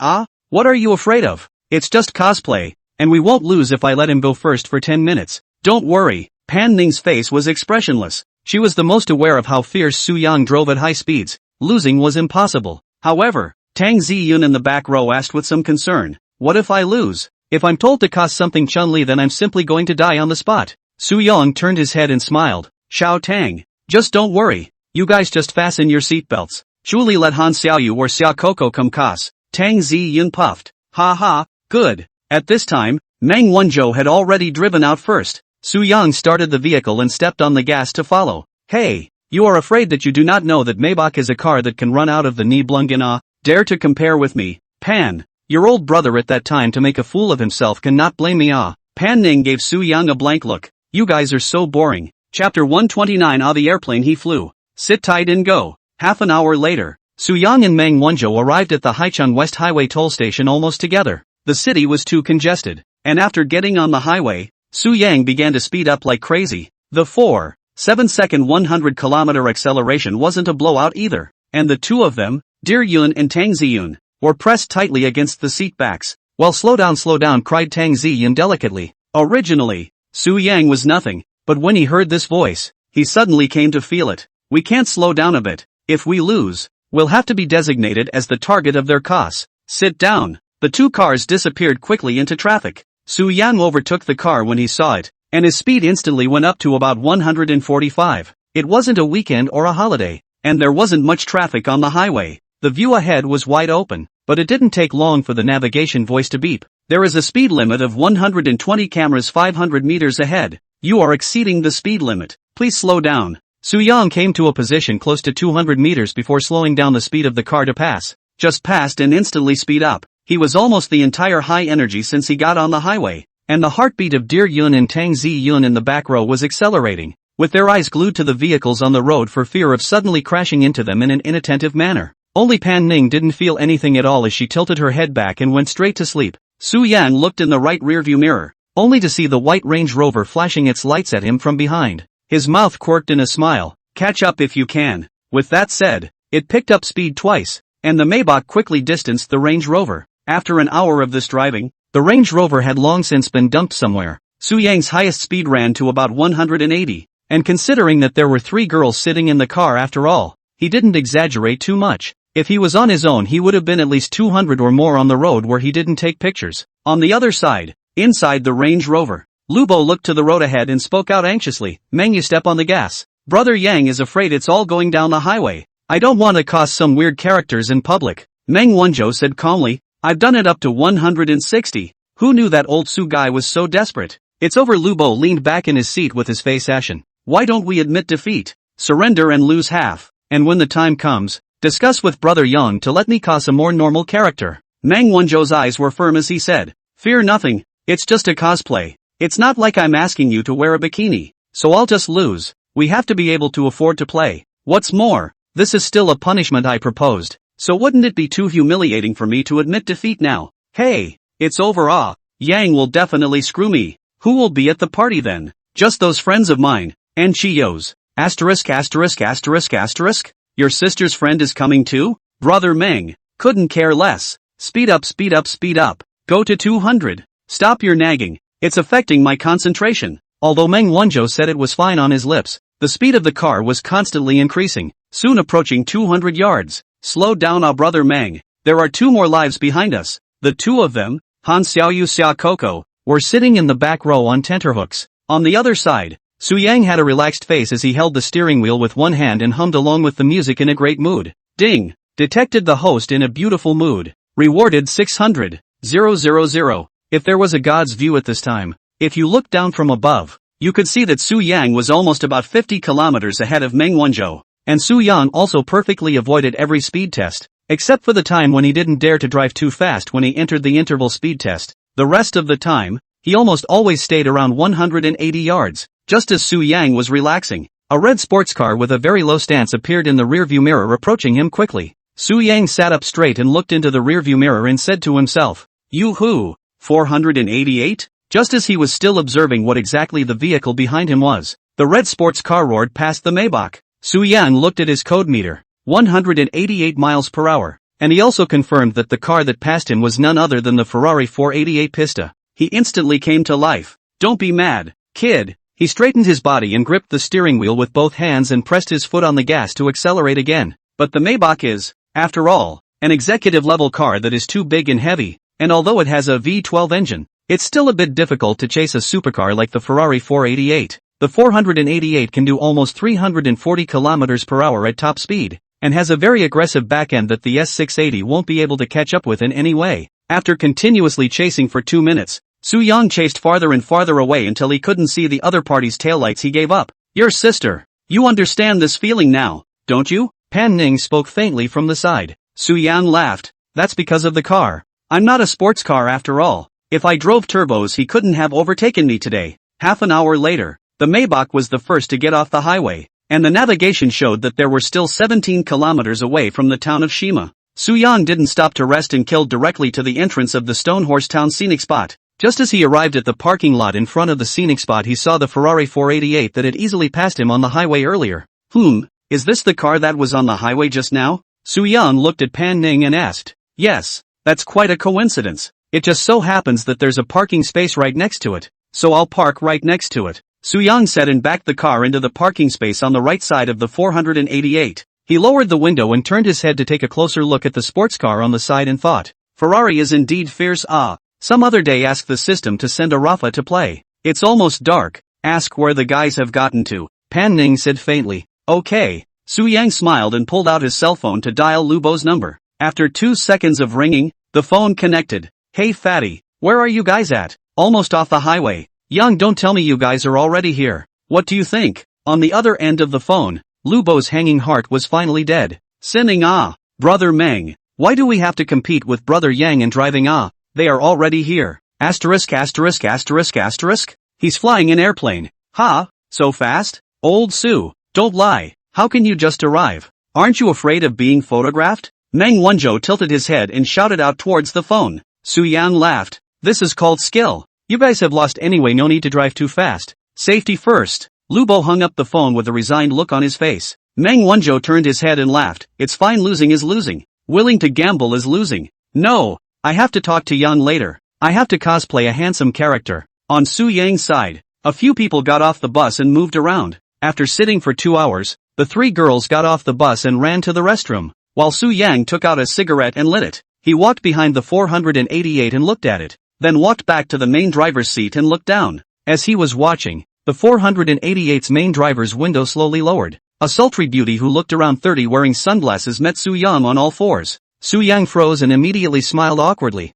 Speaker 1: What are you afraid of? It's just cosplay, and we won't lose if I let him go first for 10 minutes. Don't worry. Pan Ning's face was expressionless. She was the most aware of how fierce Su Yang drove at high speeds. Losing was impossible. However, Tang Zi Yun in the back row asked with some concern. What if I lose? If I'm told to cost something Chun-Li, then I'm simply going to die on the spot. Su Yang turned his head and smiled. Xiao Tang, just don't worry. You guys just fasten your seatbelts. Julie let Han Xiaoyu or Xia Coco come cause. Tang Ziyun puffed. Ha ha, good. At this time, Meng Wanzhou had already driven out first. Su Yang started the vehicle and stepped on the gas to follow. Hey, you are afraid that you do not know that Maybach is a car that can run out of the Nibelungen? Dare to compare with me? Pan, your old brother at that time to make a fool of himself cannot blame me. Pan Ning gave Su Yang a blank look. You guys are so boring. Chapter 129. The airplane he flew. Sit tight and go. Half an hour later, Su Yang and Meng Wanzhou arrived at the Haicheng West Highway toll station almost together. The city was too congested, and after getting on the highway, Su Yang began to speed up like crazy. The 4.7-second 100-kilometer acceleration wasn't a blowout either, and the two of them, Dear Yun and Tang Ziyun, were pressed tightly against the seat backs. Well, slow down, cried Tang Ziyun delicately. Originally, Su Yang was nothing, but when he heard this voice, he suddenly came to feel it. We can't slow down a bit. If we lose, we'll have to be designated as the target of their cause. Sit down. The two cars disappeared quickly into traffic. Su Yang overtook the car when he saw it, and his speed instantly went up to about 145. It wasn't a weekend or a holiday, and there wasn't much traffic on the highway. The view ahead was wide open, but it didn't take long for the navigation voice to beep. There is a speed limit of 120 cameras 500 meters ahead. You are exceeding the speed limit. Please slow down. Su Yang came to a position close to 200 meters before slowing down the speed of the car to pass. Just passed and instantly speed up. He was almost the entire high energy since he got on the highway, and the heartbeat of Dear Yun and Tang Ziyun in the back row was accelerating, with their eyes glued to the vehicles on the road for fear of suddenly crashing into them in an inattentive manner. Only Pan Ning didn't feel anything at all as she tilted her head back and went straight to sleep. Su Yang looked in the right rearview mirror, only to see the white Range Rover flashing its lights at him from behind. His mouth quirked in a smile. Catch up if you can. With that said, it picked up speed twice, and the Maybach quickly distanced the Range Rover. After an hour of this driving, the Range Rover had long since been dumped somewhere. Su Yang's highest speed ran to about 180, and considering that there were 3 girls sitting in the car after all, he didn't exaggerate too much. If he was on his own he would have been at least 200 or more on the road where he didn't take pictures. On the other side, inside the Range Rover, Lubo looked to the road ahead and spoke out anxiously. Meng, you step on the gas. Brother Yang is afraid it's all going down the highway. I don't want to cause some weird characters in public. Meng Wanzhou said calmly. I've done it up to 160. Who knew that old Su guy was so desperate? It's over. Lubo leaned back in his seat with his face ashen. Why don't we admit defeat, surrender and lose half, and when the time comes, discuss with Brother Yang to let me cause a more normal character. Meng Wanzhou's eyes were firm as he said, fear nothing, it's just a cosplay. It's not like I'm asking you to wear a bikini, so I'll just lose. We have to be able to afford to play. What's more, this is still a punishment I proposed, so wouldn't it be too humiliating for me to admit defeat now? Hey, it's over. Yang will definitely screw me. Who will be at the party then? Just those friends of mine, and Chiyos. *******. Your sister's friend is coming too? Brother Meng, couldn't care less. Speed up. Go to 200. Stop your nagging. It's affecting my concentration. Although Meng Wanzhou said it was fine on his lips, the speed of the car was constantly increasing, soon approaching 200 yards. Slow down, Brother Meng. There are 2 more lives behind us. The 2 of them, Han Xiaoyu Xia Coco, were sitting in the back row on tenterhooks. On the other side, Su Yang had a relaxed face as he held the steering wheel with one hand and hummed along with the music in a great mood. Ding! Detected the host in a beautiful mood. Rewarded 600,000. If there was a God's view at this time, if you looked down from above, you could see that Su Yang was almost about 50 kilometers ahead of Meng Wanzhou, and Su Yang also perfectly avoided every speed test, except for the time when he didn't dare to drive too fast when he entered the interval speed test. The rest of the time, he almost always stayed around 180 yards. Just as Su Yang was relaxing, a red sports car with a very low stance appeared in the rearview mirror approaching him quickly. Su Yang sat up straight and looked into the rearview mirror and said to himself, Yoo-hoo, 488? Just as he was still observing what exactly the vehicle behind him was, the red sports car roared past the Maybach. Su Yang looked at his code meter, 188 miles per hour, and he also confirmed that the car that passed him was none other than the Ferrari 488 Pista. He instantly came to life. Don't be mad, kid. He straightened his body and gripped the steering wheel with both hands and pressed his foot on the gas to accelerate again. But the Maybach is, after all, an executive-level car that is too big and heavy, and although it has a V12 engine, it's still a bit difficult to chase a supercar like the Ferrari 488. The 488 can do almost 340 kilometers per hour at top speed, and has a very aggressive backend that the S680 won't be able to catch up with in any way. After continuously chasing for 2 minutes, Soo-young chased farther and farther away until he couldn't see the other party's taillights. He gave up. Your sister. You understand this feeling now, don't you? Pan Ning spoke faintly from the side. Soo-young laughed. That's because of the car. I'm not a sports car after all. If I drove turbos he couldn't have overtaken me today. Half an hour later, the Maybach was the first to get off the highway, and the navigation showed that there were still 17 kilometers away from the town of Shima. Soo-young didn't stop to rest and killed directly to the entrance of the Stonehorse Town scenic spot. Just as he arrived at the parking lot in front of the scenic spot he saw the Ferrari 488 that had easily passed him on the highway earlier. Is this the car that was on the highway just now? Soo-young looked at Pan Ning and asked. Yes, that's quite a coincidence. It just so happens that there's a parking space right next to it, so I'll park right next to it. Soo-young said and backed the car into the parking space on the right side of the 488. He lowered the window and turned his head to take a closer look at the sports car on the side and thought, Ferrari is indeed fierce. Some other day ask the system to send a Rafa to play. It's almost dark. Ask where the guys have gotten to. Pan Ning said faintly. Okay. Soo-young smiled and pulled out his cell phone to dial Lubo's number. After 2 seconds of ringing, the phone connected. Hey fatty, where are you guys at? Almost off the highway. Young, don't tell me you guys are already here. What do you think? On the other end of the phone, Lubo's hanging heart was finally dead. Sinning brother Meng. Why do we have to compete with brother Yang in driving They are already here. Asterisk. He's flying an airplane. So fast? Old Sue, don't lie. How can you just arrive? Aren't you afraid of being photographed? Meng Wanzhou tilted his head and shouted out towards the phone. Soo-young laughed. This is called skill. You guys have lost anyway, no need to drive too fast. Safety first. Lubo hung up the phone with a resigned look on his face. Meng Wanzhou turned his head and laughed. It's fine, losing is losing. Willing to gamble is losing. No, I have to talk to Yang later. I have to cosplay a handsome character. On Soo-young's side, a few people got off the bus and moved around. After sitting for 2 hours, the 3 girls got off the bus and ran to the restroom, while Soo-young took out a cigarette and lit it. He walked behind the 488 and looked at it, then walked back to the main driver's seat and looked down. As he was watching, the 488's main driver's window slowly lowered. A sultry beauty who looked around 30 wearing sunglasses met Soo-young on all fours. Soo-young froze and immediately smiled awkwardly.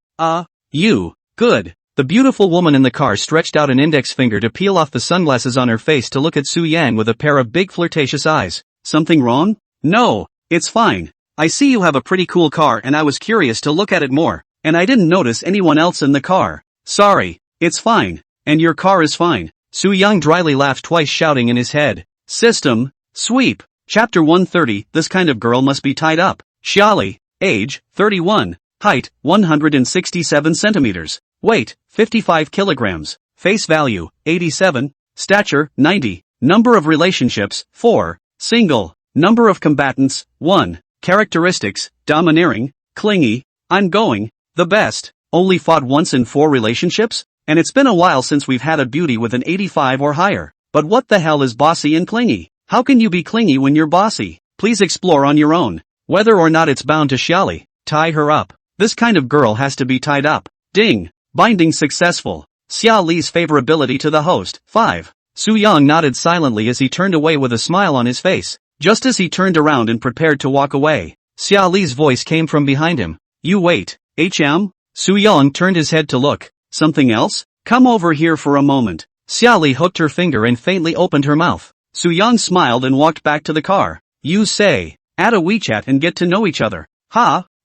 Speaker 1: You, good. The beautiful woman in the car stretched out an index finger to peel off the sunglasses on her face to look at Soo-young with a pair of big flirtatious eyes. Something wrong? No, it's fine. I see you have a pretty cool car and I was curious to look at it more, and I didn't notice anyone else in the car. Sorry, it's fine. And your car is fine. Soo-young dryly laughed twice, shouting in his head. System, sweep. Chapter 130, this kind of girl must be tied up. Xiali, age, 31, height, 167 centimeters, weight, 55 kilograms, face value, 87, stature, 90, number of relationships, 4, single, number of combatants, 1, characteristics, domineering, clingy, I'm going, the best, only fought once in 4 relationships? And it's been a while since we've had a beauty with an 85 or higher. But what the hell is bossy and clingy? How can you be clingy when you're bossy? Please explore on your own. Whether or not it's bound to Xiali, tie her up. This kind of girl has to be tied up. Ding. Binding successful. Xia Li's favorability to the host. 5. Soo-young nodded silently as he turned away with a smile on his face. Just as he turned around and prepared to walk away, Xia Li's voice came from behind him. You wait. HM? Soo-young turned his head to look. Something else? Come over here for a moment. Xia Li hooked her finger and faintly opened her mouth. Soo-young smiled and walked back to the car. You say, add a WeChat and get to know each other.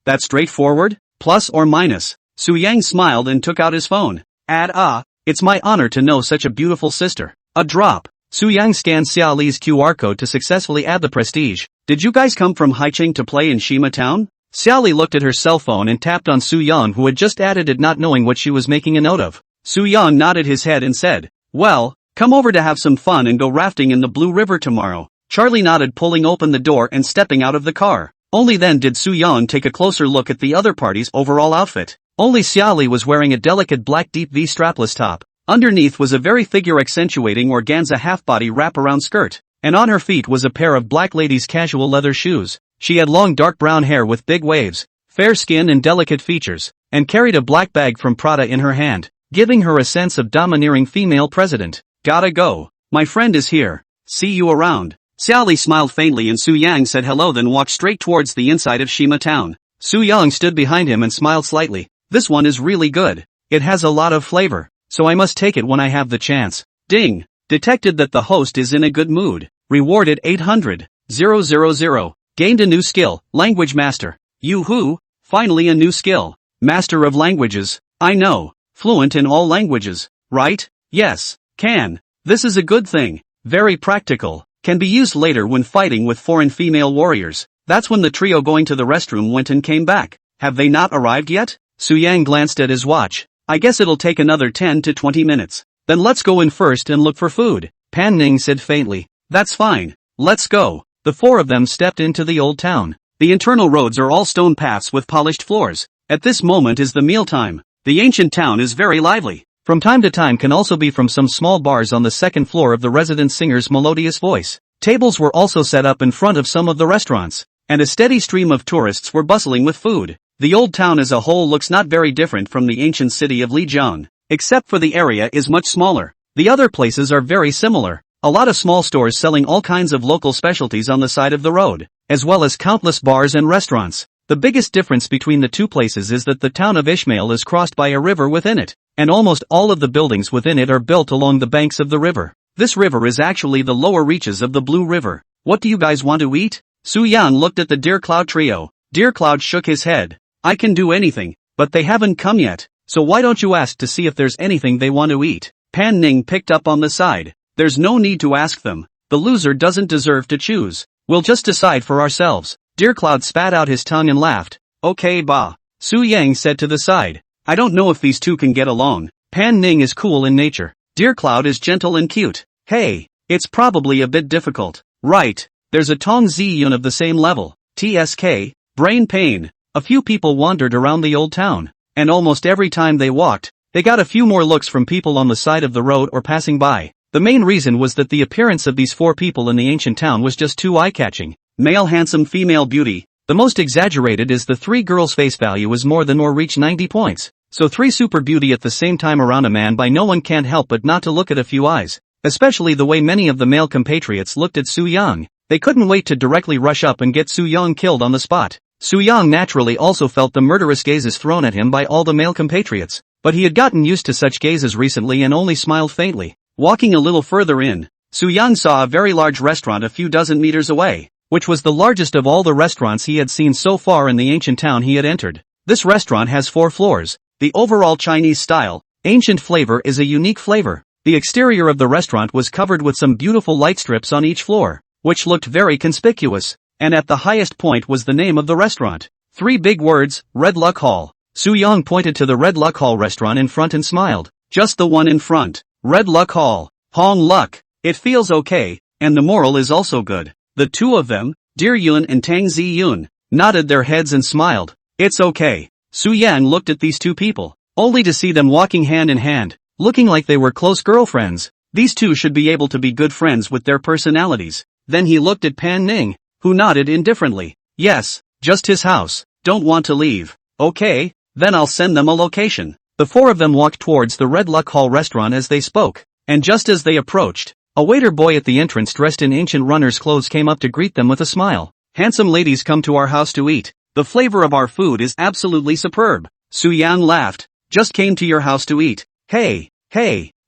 Speaker 1: That's straightforward? Plus or minus? Soo-young smiled and took out his phone. Add it's my honor to know such a beautiful sister. A drop. Soo-young scanned Xia Li's QR code to successfully add the prestige. Did you guys come from Haicheng to play in Shima Town? Xia Li looked at her cell phone and tapped on Soo-young, who had just added it, not knowing what she was making a note of. Soo-young nodded his head and said, well, come over to have some fun and go rafting in the Blue River tomorrow. Charlie nodded, pulling open the door and stepping out of the car. Only then did Soo-young take a closer look at the other party's overall outfit. Only Xia Li was wearing a delicate black deep V strapless top. Underneath was a very figure-accentuating organza half-body wrap-around skirt, and on her feet was a pair of black ladies' casual leather shoes. She had long dark brown hair with big waves, fair skin and delicate features, and carried a black bag from Prada in her hand, giving her a sense of domineering female president. Gotta go. My friend is here. See you around. Xiaoli smiled faintly and Su Yang said hello then walked straight towards the inside of Shima town. Su Yang stood behind him and smiled slightly. This one is really good. It has a lot of flavor, so I must take it when I have the chance. Ding. Detected that the host is in a good mood. Rewarded 800. 000. Gained a new skill, language master. Yoo-hoo, finally a new skill. Master of languages. I know. Fluent in all languages, right? Yes. Can. This is a good thing. Very practical. Can be used later when fighting with foreign female warriors. That's when the trio going to the restroom went and came back. Have they not arrived yet? Su Yang glanced at his watch. I guess it'll take another 10 to 20 minutes. Then let's go in first and look for food. Pan Ning said faintly. That's fine. Let's go. The four of them stepped into the old town. The internal roads are all stone paths with polished floors. At this moment is the mealtime. The ancient town is very lively. From time to time can also be from some small bars on the second floor of the resident singer's melodious voice. Tables were also set up in front of some of the restaurants, and a steady stream of tourists were bustling with food. The old town as a whole looks not very different from the ancient city of Lijiang, except for the area is much smaller. The other places are very similar. A lot of small stores selling all kinds of local specialties on the side of the road, as well as countless bars and restaurants. The biggest difference between the two places is that the town of Ishmael is crossed by a river within it, and almost all of the buildings within it are built along the banks of the river. This river is actually the lower reaches of the Blue River. What do you guys want to eat? Su Yan looked at the Deer Cloud trio. Deer Cloud shook his head. I can do anything, but they haven't come yet, so why don't you ask to see if there's anything they want to eat? Pan Ning picked up on the side. There's no need to ask them. The loser doesn't deserve to choose. We'll just decide for ourselves. Deer Cloud spat out his tongue and laughed. Okay bah. Su Yang said to the side. I don't know if these two can get along. Pan Ning is cool in nature. Deer Cloud is gentle and cute. Hey, it's probably a bit difficult. Right. There's a Tong Ziyun of the same level. TSK, brain pain. A few people wandered around the old town, and almost every time they walked, they got a few more looks from people on the side of the road or passing by. The main reason was that the appearance of these four people in the ancient town was just too eye-catching. Male handsome, female beauty. The most exaggerated is the three girls' face value is more than or reach 90 points. So three super beauty at the same time around a man by no one can't help but not to look at a few eyes. Especially the way many of the male compatriots looked at Su Yang. They couldn't wait to directly rush up and get Su Yang killed on the spot. Su Yang naturally also felt the murderous gazes thrown at him by all the male compatriots, but he had gotten used to such gazes recently and only smiled faintly. Walking a little further in, Su Yang saw a very large restaurant a few dozen meters away, which was the largest of all the restaurants he had seen so far in the ancient town he had entered. This restaurant has 4 floors. The overall Chinese style, ancient flavor is a unique flavor. The exterior of the restaurant was covered with some beautiful light strips on each floor, which looked very conspicuous, and at the highest point was the name of the restaurant. 3 big words, Red Luck Hall. Su Yang pointed to the Red Luck Hall restaurant in front and smiled. Just the one in front. Red Luck Hall. Hong Luck. It feels okay, and the moral is also good. The two of them, Dear Yun and Tang Zi Yun, nodded their heads and smiled. It's okay. Su Yang looked at these two people, only to see them walking hand in hand, looking like they were close girlfriends. These two should be able to be good friends with their personalities. Then he looked at Pan Ning, who nodded indifferently. Yes, just his house. Don't want to leave. Okay, then I'll send them a location. The 4 of them walked towards the Red Luck Hall restaurant as they spoke, and just as they approached, a waiter boy at the entrance dressed in ancient runner's clothes came up to greet them with a smile. Handsome ladies come to our house to eat. The flavor of our food is absolutely superb. Su Yang laughed. Just came to your house to eat. Hey,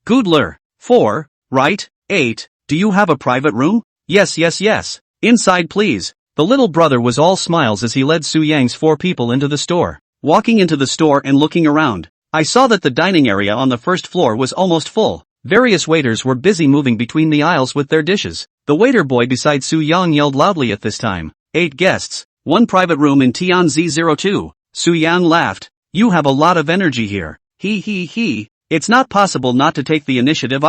Speaker 1: Goodler. 4, right? 8, do you have a private room? Yes. Inside please. The little brother was all smiles as he led Su Yang's 4 people into the store. Walking into the store and looking around, I saw that the dining area on the first floor was almost full. Various waiters were busy moving between the aisles with their dishes. The waiter boy beside Su Yang yelled loudly at this time. 8 guests, 1 private room in Tian Z02. Su Yang laughed. You have a lot of energy here. He. It's not possible not to take the initiative.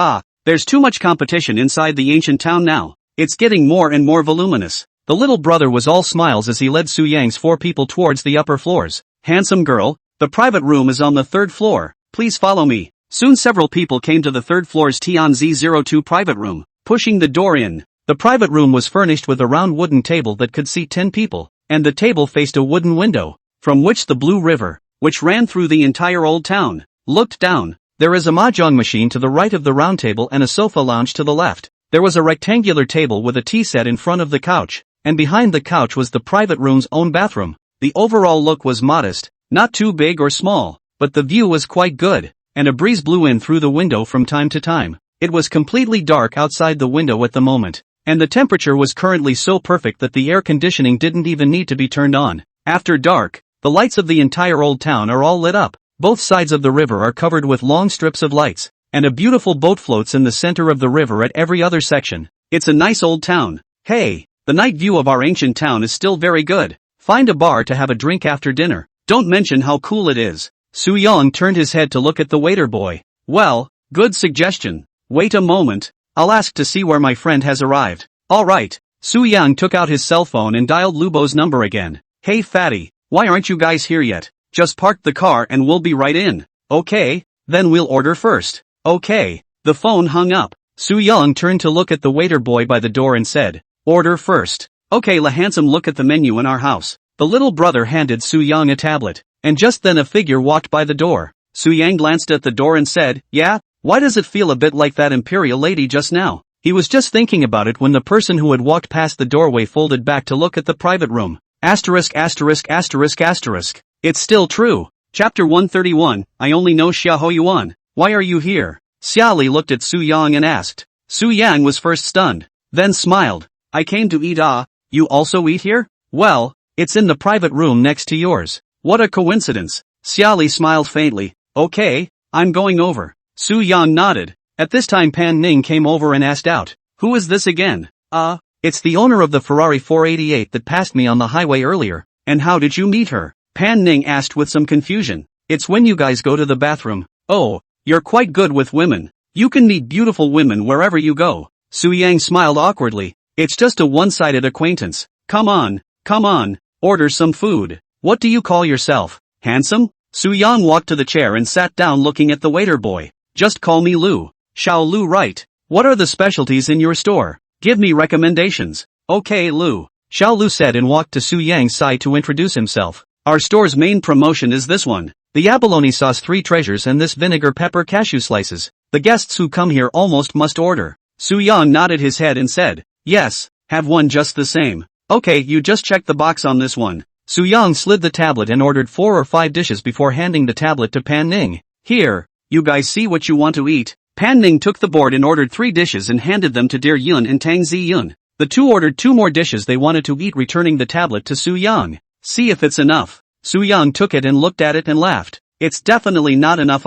Speaker 1: There's too much competition inside the ancient town now. It's getting more and more voluminous. The little brother was all smiles as he led Su Yang's 4 people towards the upper floors. Handsome girl, the private room is on the 3rd floor. Please follow me. Soon several people came to the 3rd floor's Tian Z02 private room, pushing the door in. The private room was furnished with a round wooden table that could seat 10 people, and the table faced a wooden window, from which the Blue River, which ran through the entire old town, looked down. There is a mahjong machine to the right of the round table and a sofa lounge to the left. There was a rectangular table with a tea set in front of the couch, and behind the couch was the private room's own bathroom. The overall look was modest, not too big or small, but the view was quite good, and a breeze blew in through the window from time to time. It was completely dark outside the window at the moment, and the temperature was currently so perfect that the air conditioning didn't even need to be turned on. After dark, the lights of the entire old town are all lit up. Both sides of the river are covered with long strips of lights, and a beautiful boat floats in the center of the river at every other section. It's a nice old town. Hey, the night view of our ancient town is still very good. Find a bar to have a drink after dinner. Don't mention how cool it is. Su Yang turned his head to look at the waiter boy. Well, good suggestion. Wait a moment. I'll ask to see where my friend has arrived. Alright. Su Yang took out his cell phone and dialed Lubo's number again. Hey fatty, why aren't you guys here yet? Just park the car and we'll be right in. Okay, then we'll order first. Okay. The phone hung up. Su Yang turned to look at the waiter boy by the door and said, order first. Okay, la handsome, look at the menu in our house. The little brother handed Su Yang a tablet, and just then a figure walked by the door. Su Yang glanced at the door and said, yeah, why does it feel a bit like that imperial lady just now? He was just thinking about it when the person who had walked past the doorway folded back to look at the private room. Asterisk asterisk asterisk asterisk. It's still true. Chapter 131, I only know Xiao Yuan. Why are you here? Xiaoli looked at Su Yang and asked. Su Yang was first stunned, then smiled. I came to eat. You also eat here? Well, it's in the private room next to yours. What a coincidence. Xiaoli smiled faintly. Okay, I'm going over. Su Yang nodded. At this time Pan Ning came over and asked out. Who is this again? It's the owner of the Ferrari 488 that passed me on the highway earlier. And how did you meet her? Pan Ning asked with some confusion. It's when you guys go to the bathroom. Oh, you're quite good with women. You can meet beautiful women wherever you go. Su Yang smiled awkwardly. It's just a one-sided acquaintance. Come on, order some food. What do you call yourself? Handsome? Su Yang walked to the chair and sat down looking at the waiter boy. Just call me Lu. Xiao Lu, right? What are the specialties in your store? Give me recommendations. Okay Lu. Xiao Lu said and walked to Su Yang's side to introduce himself. Our store's main promotion is this one. The abalone sauce 3 treasures and this vinegar pepper cashew slices. The guests who come here almost must order. Su Yang nodded his head and said, yes, have one just the same. Okay, you just check the box on this one. Su Yang slid the tablet and ordered 4 or 5 dishes before handing the tablet to Pan Ning. Here, you guys see what you want to eat. Pan Ning took the board and ordered 3 dishes and handed them to Dear Yun and Tang Zi Yun. The two ordered 2 more dishes they wanted to eat, returning the tablet to Su Yang. See if it's enough. Su Yang took it and looked at it and laughed. It's definitely not enough.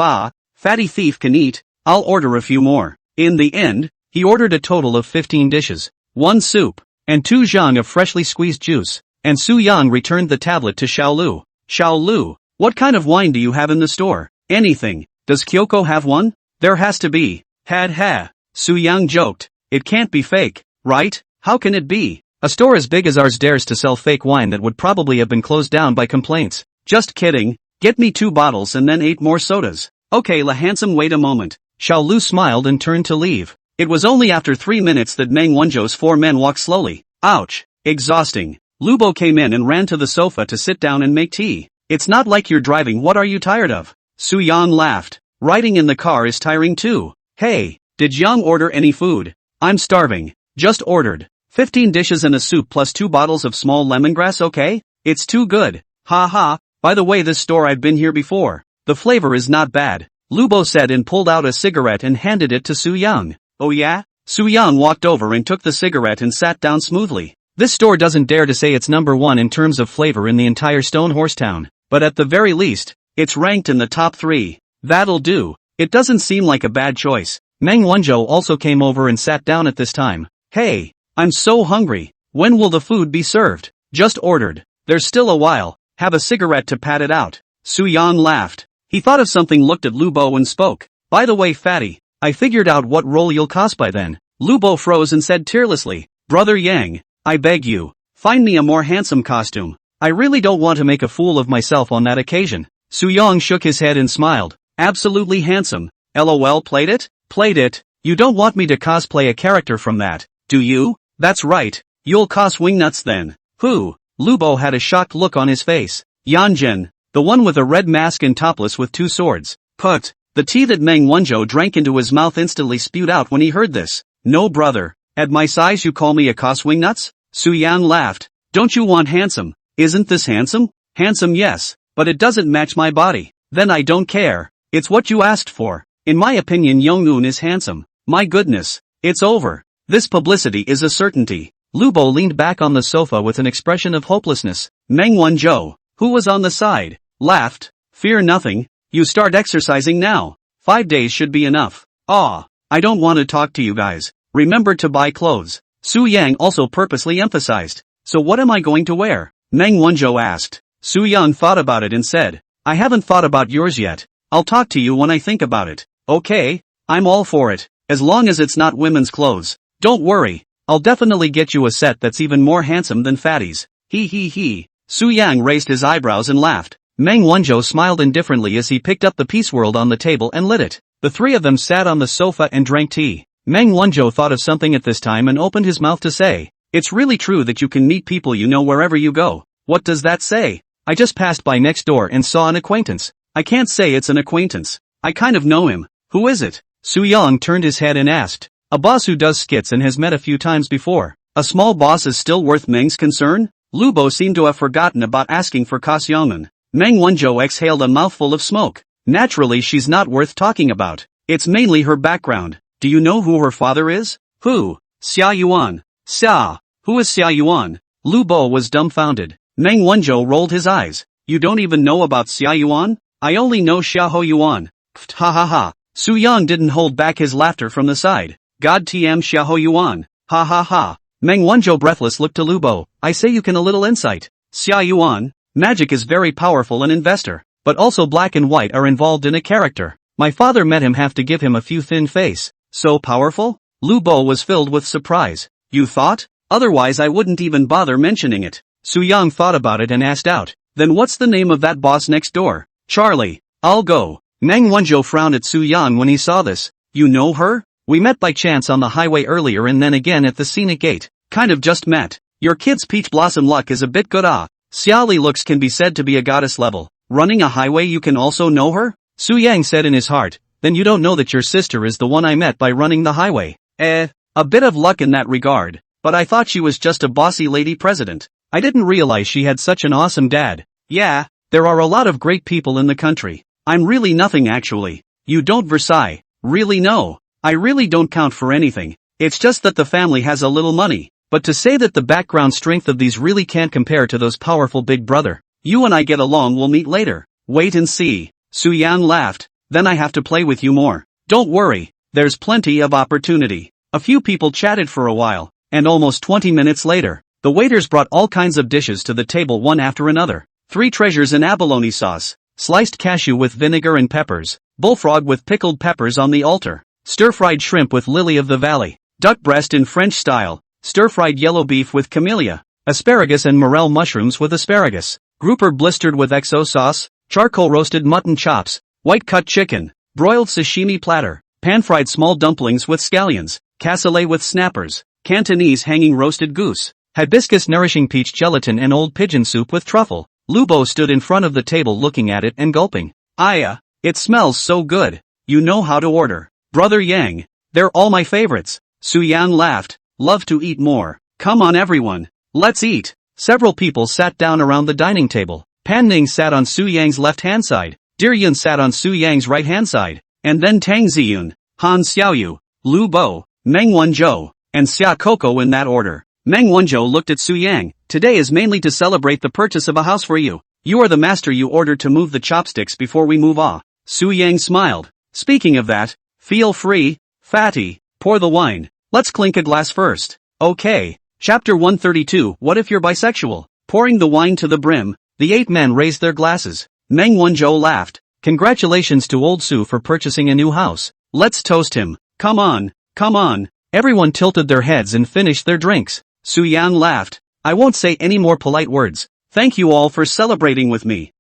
Speaker 1: Fatty thief can eat. I'll order a few more. In the end, he ordered a total of 15 dishes, 1 soup, and 2 zhang of freshly squeezed juice, and Su Yang returned the tablet to Xiao Lu. Xiao Lu, what kind of wine do you have in the store? Anything. Does Kyoko have one? There has to be. Ha. Su Yang joked. It can't be fake, right? How can it be? A store as big as ours dares to sell fake wine that would probably have been closed down by complaints. Just kidding. Get me 2 bottles and then 8 more sodas. Okay, la handsome, wait a moment. Xiao Lu smiled and turned to leave. It was only after 3 minutes that Meng Wanzhou's 4 men walked slowly. Ouch. Exhausting. Lubo came in and ran to the sofa to sit down and make tea. It's not like you're driving, what are you tired of? Su Yang laughed. Riding in the car is tiring too. Hey, did Yang order any food? I'm starving. Just ordered 15 dishes and a soup plus 2 bottles of small lemongrass, okay? It's too good. Ha. By the way, this store I've been here before. The flavor is not bad. Lubo said and pulled out a cigarette and handed it to Su Yang. Oh yeah? Su Yang walked over and took the cigarette and sat down smoothly. This store doesn't dare to say it's number 1 in terms of flavor in the entire Stone Horse Town, but at the very least, it's ranked in the top 3. That'll do. It doesn't seem like a bad choice. Meng Wanzhou also came over and sat down at this time. Hey, I'm so hungry. When will the food be served? Just ordered. There's still a while. Have a cigarette to pad it out. Su Yang laughed. He thought of something, looked at Lubo and spoke. By the way, fatty, I figured out what role you'll cast by then. Lubo froze and said tearlessly, Brother Yang, I beg you, find me a more handsome costume. I really don't want to make a fool of myself on that occasion. Su Yang shook his head and smiled. Absolutely handsome. LOL, played it? Played it. You don't want me to cosplay a character from that, do you? That's right. You'll cos Wingnuts then. Who? Lubo had a shocked look on his face. Yanjin, the one with a red mask and topless with 2 swords. Put, The tea that Meng Wanzhou drank into his mouth instantly spewed out when he heard this. No brother, at my size you call me a coswingnuts? Su Yang laughed. Don't you want handsome? Isn't this handsome? Handsome yes, but it doesn't match my body. Then I don't care. It's what you asked for. In my opinion Yong-eun is handsome. My goodness, it's over. This publicity is a certainty. Lu Bo leaned back on the sofa with an expression of hopelessness. Meng Wanzhou, who was on the side, laughed. Fear nothing, you start exercising now. 5 days should be enough. I don't want to talk to you guys. Remember to buy clothes. Su Yang also purposely emphasized. So what am I going to wear? Meng Wanzhou asked. Su Yang thought about it and said, I haven't thought about yours yet. I'll talk to you when I think about it. Okay, I'm all for it, as long as it's not women's clothes. Don't worry, I'll definitely get you a set that's even more handsome than Fatty's. He. Su Yang raised his eyebrows and laughed. Meng Wanzhou smiled indifferently as he picked up the Peace World on the table and lit it. The three of them sat on the sofa and drank tea. Meng Wanzhou thought of something at this time and opened his mouth to say, it's really true that you can meet people you know wherever you go. What does that say? I just passed by next door and saw an acquaintance. I can't say it's an acquaintance. I kind of know him. Who is it? Su Yang turned his head and asked. A boss who does skits and has met a few times before. A small boss is still worth Meng's concern? Lu Bo seemed to have forgotten about asking for Kos Yong'un. Meng Wanzhou exhaled a mouthful of smoke. Naturally she's not worth talking about. It's mainly her background. Do you know who her father is? Who? Xia Yuan. Xia. Who is Xia Yuan? Lu Bo was dumbfounded. Meng Wanzhou rolled his eyes. You don't even know about Xia Yuan? I only know Xia Ho Yuan. Pft ha ha ha. Su Yang didn't hold back his laughter from the side. God TM Xia Ho Yuan. Ha ha ha. Meng Wanzhou breathless looked to Lu Bo. I say you can a little insight. Xia Yuan. Magic is very powerful and investor. But also black and white are involved in a character. My father met him, have to give him a few thin face. So powerful? Lu Bo was filled with surprise. You thought? Otherwise I wouldn't even bother mentioning it. Su Yang thought about it and asked out. Then what's the name of that boss next door? Charlie. I'll go. Meng Wanzhou frowned at Su Yang when he saw this. You know her? We met by chance on the highway earlier and then again at the scenic gate. Kind of just met. Your kid's peach blossom luck is a bit good Xiaoli looks can be said to be a goddess level. Running a highway you can also know her? Su Yang said in his heart. Then you don't know that your sister is the one I met by running the highway. A bit of luck in that regard. But I thought she was just a bossy lady president. I didn't realize she had such an awesome dad. Yeah, there are a lot of great people in the country. I'm really nothing actually. You don't Versailles. Really no. I really don't count for anything. It's just that the family has a little money. But to say that the background strength of these really can't compare to those powerful big brother. You and I get along, we'll meet later. Wait and see. Su Yang laughed. Then I have to play with you more. Don't worry. There's plenty of opportunity. A few people chatted for a while. And almost 20 minutes later, the waiters brought all kinds of dishes to the table one after another. 3 treasures in abalone sauce, sliced cashew with vinegar and peppers, bullfrog with pickled peppers on the altar, stir-fried shrimp with lily of the valley, duck breast in French style, stir-fried yellow beef with camellia, asparagus and morel mushrooms with asparagus, grouper blistered with XO sauce, charcoal roasted mutton chops, white-cut chicken, broiled sashimi platter, pan-fried small dumplings with scallions, cassoulet with snappers, Cantonese hanging roasted goose, hibiscus nourishing peach gelatin and old pigeon soup with truffle. Lu Bo stood in front of the table looking at it and gulping. It smells so good. You know how to order. Brother Yang. They're all my favorites. Su Yang laughed. Love to eat more. Come on everyone. Let's eat. Several people sat down around the dining table. Pan Ning sat on Su Yang's left-hand side. Yun sat on Su Yang's right-hand side. And then Tang Ziyun, Han Xiaoyu, Lu Bo, Meng Wanzhou, and Xia Coco in that order. Meng Wanzhou looked at Su Yang. Today is mainly to celebrate the purchase of a house for you. You are the master, you ordered to move the chopsticks before we move on. Su Yang smiled. Speaking of that, feel free, fatty, pour the wine. Let's clink a glass first. Okay. Chapter 132. What if you're bisexual? Pouring the wine to the brim, the 8 men raised their glasses. Meng Wanzhou laughed. Congratulations to old Su for purchasing a new house. Let's toast him. Come on, come on. Everyone tilted their heads and finished their drinks. Su Yang laughed. I won't say any more polite words. Thank you all for celebrating with me.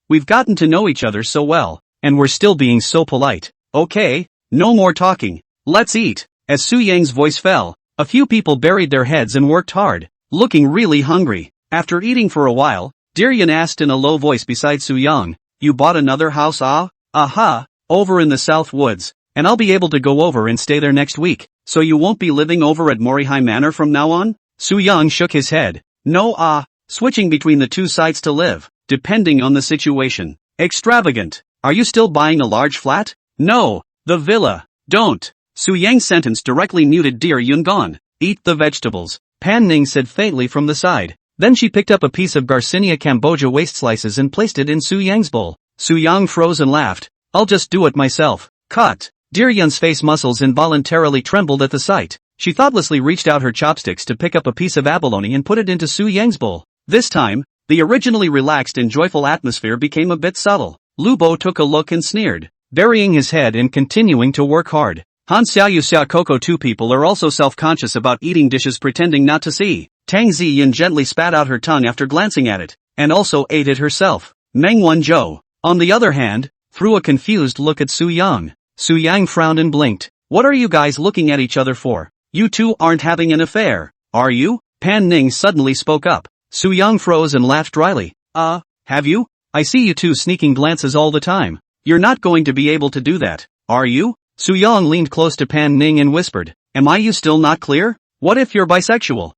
Speaker 1: We've gotten to know each other so well, and we're still being so polite. Okay, no more talking. Let's eat. As Su Yang's voice fell, a few people buried their heads and worked hard, looking really hungry. After eating for a while, Yun asked in a low voice beside Su Yang, you bought another house? Aha, over in the South Woods, and I'll be able to go over and stay there next week. So you won't be living over at Morihei Manor from now on? Su-young shook his head. No, switching between the two sites to live, depending on the situation. Extravagant. Are you still buying a large flat? No, the villa. Don't. Su-yang's sentence directly muted Dear Yungon. Eat the vegetables, Pan Ning said faintly from the side. Then she picked up a piece of Garcinia Cambogia waste slices and placed it in Su-yang's bowl. Su-yang froze and laughed. I'll just do it myself. Cut. Dear Yun's face muscles involuntarily trembled at the sight. She thoughtlessly reached out her chopsticks to pick up a piece of abalone and put it into Su-yang's bowl. This time, the originally relaxed and joyful atmosphere became a bit subtle. Lu Bo took a look and sneered, burying his head and continuing to work hard. Han Xiaoyu Xia Coco, two people are also self-conscious about eating dishes pretending not to see. Tang Ziyin gently spat out her tongue after glancing at it, and also ate it herself. Meng Wanzhou, on the other hand, threw a confused look at Su-yang. Su-yang frowned and blinked. What are you guys looking at each other for? You two aren't having an affair, are you? Pan Ning suddenly spoke up. Su-yang froze and laughed dryly. Have you? I see you two sneaking glances all the time. You're not going to be able to do that, are you? Su-yang leaned close to Pan Ning and whispered, Am I you still not clear? What if you're bisexual?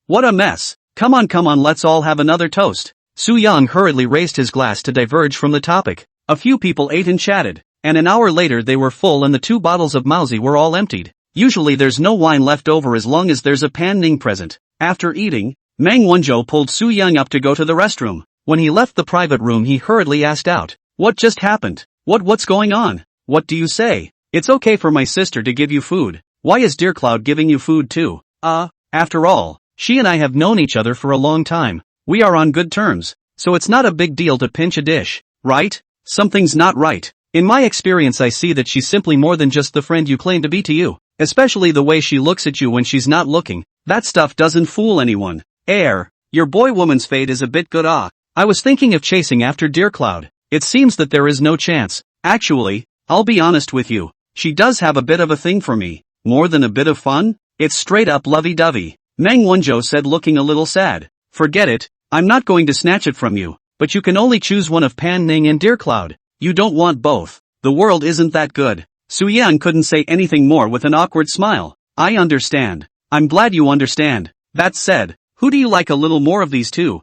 Speaker 1: What a mess. Come on, let's all have another toast. Su-yang hurriedly raised his glass to diverge from the topic. A few people ate and chatted, and an hour later they were full and the 2 bottles of Mauzi were all emptied. Usually there's no wine left over as long as there's a Pan Ning present. After eating, Meng Wanzhou pulled Su-yang up to go to the restroom. When he left the private room he hurriedly asked out, What just happened? What's going on? What do you say? It's okay for my sister to give you food. Why is Dear Cloud giving you food too? After all, she and I have known each other for a long time. We are on good terms, so it's not a big deal to pinch a dish, right? Something's not right. In my experience I see that she's simply more than just the friend you claim to be to you. Especially the way she looks at you when she's not looking. That stuff doesn't fool anyone. Your boy woman's fate is a bit good. I was thinking of chasing after Dear Cloud. It seems that there is no chance. Actually, I'll be honest with you. She does have a bit of a thing for me. More than a bit of fun? It's straight up lovey-dovey. Meng Wanzhou said looking a little sad. Forget it, I'm not going to snatch it from you. But you can only choose one of Pan Ning and Dear Cloud. You don't want both. The world isn't that good. Su-yang couldn't say anything more with an awkward smile. I understand. I'm glad you understand. That said, who do you like a little more of these two?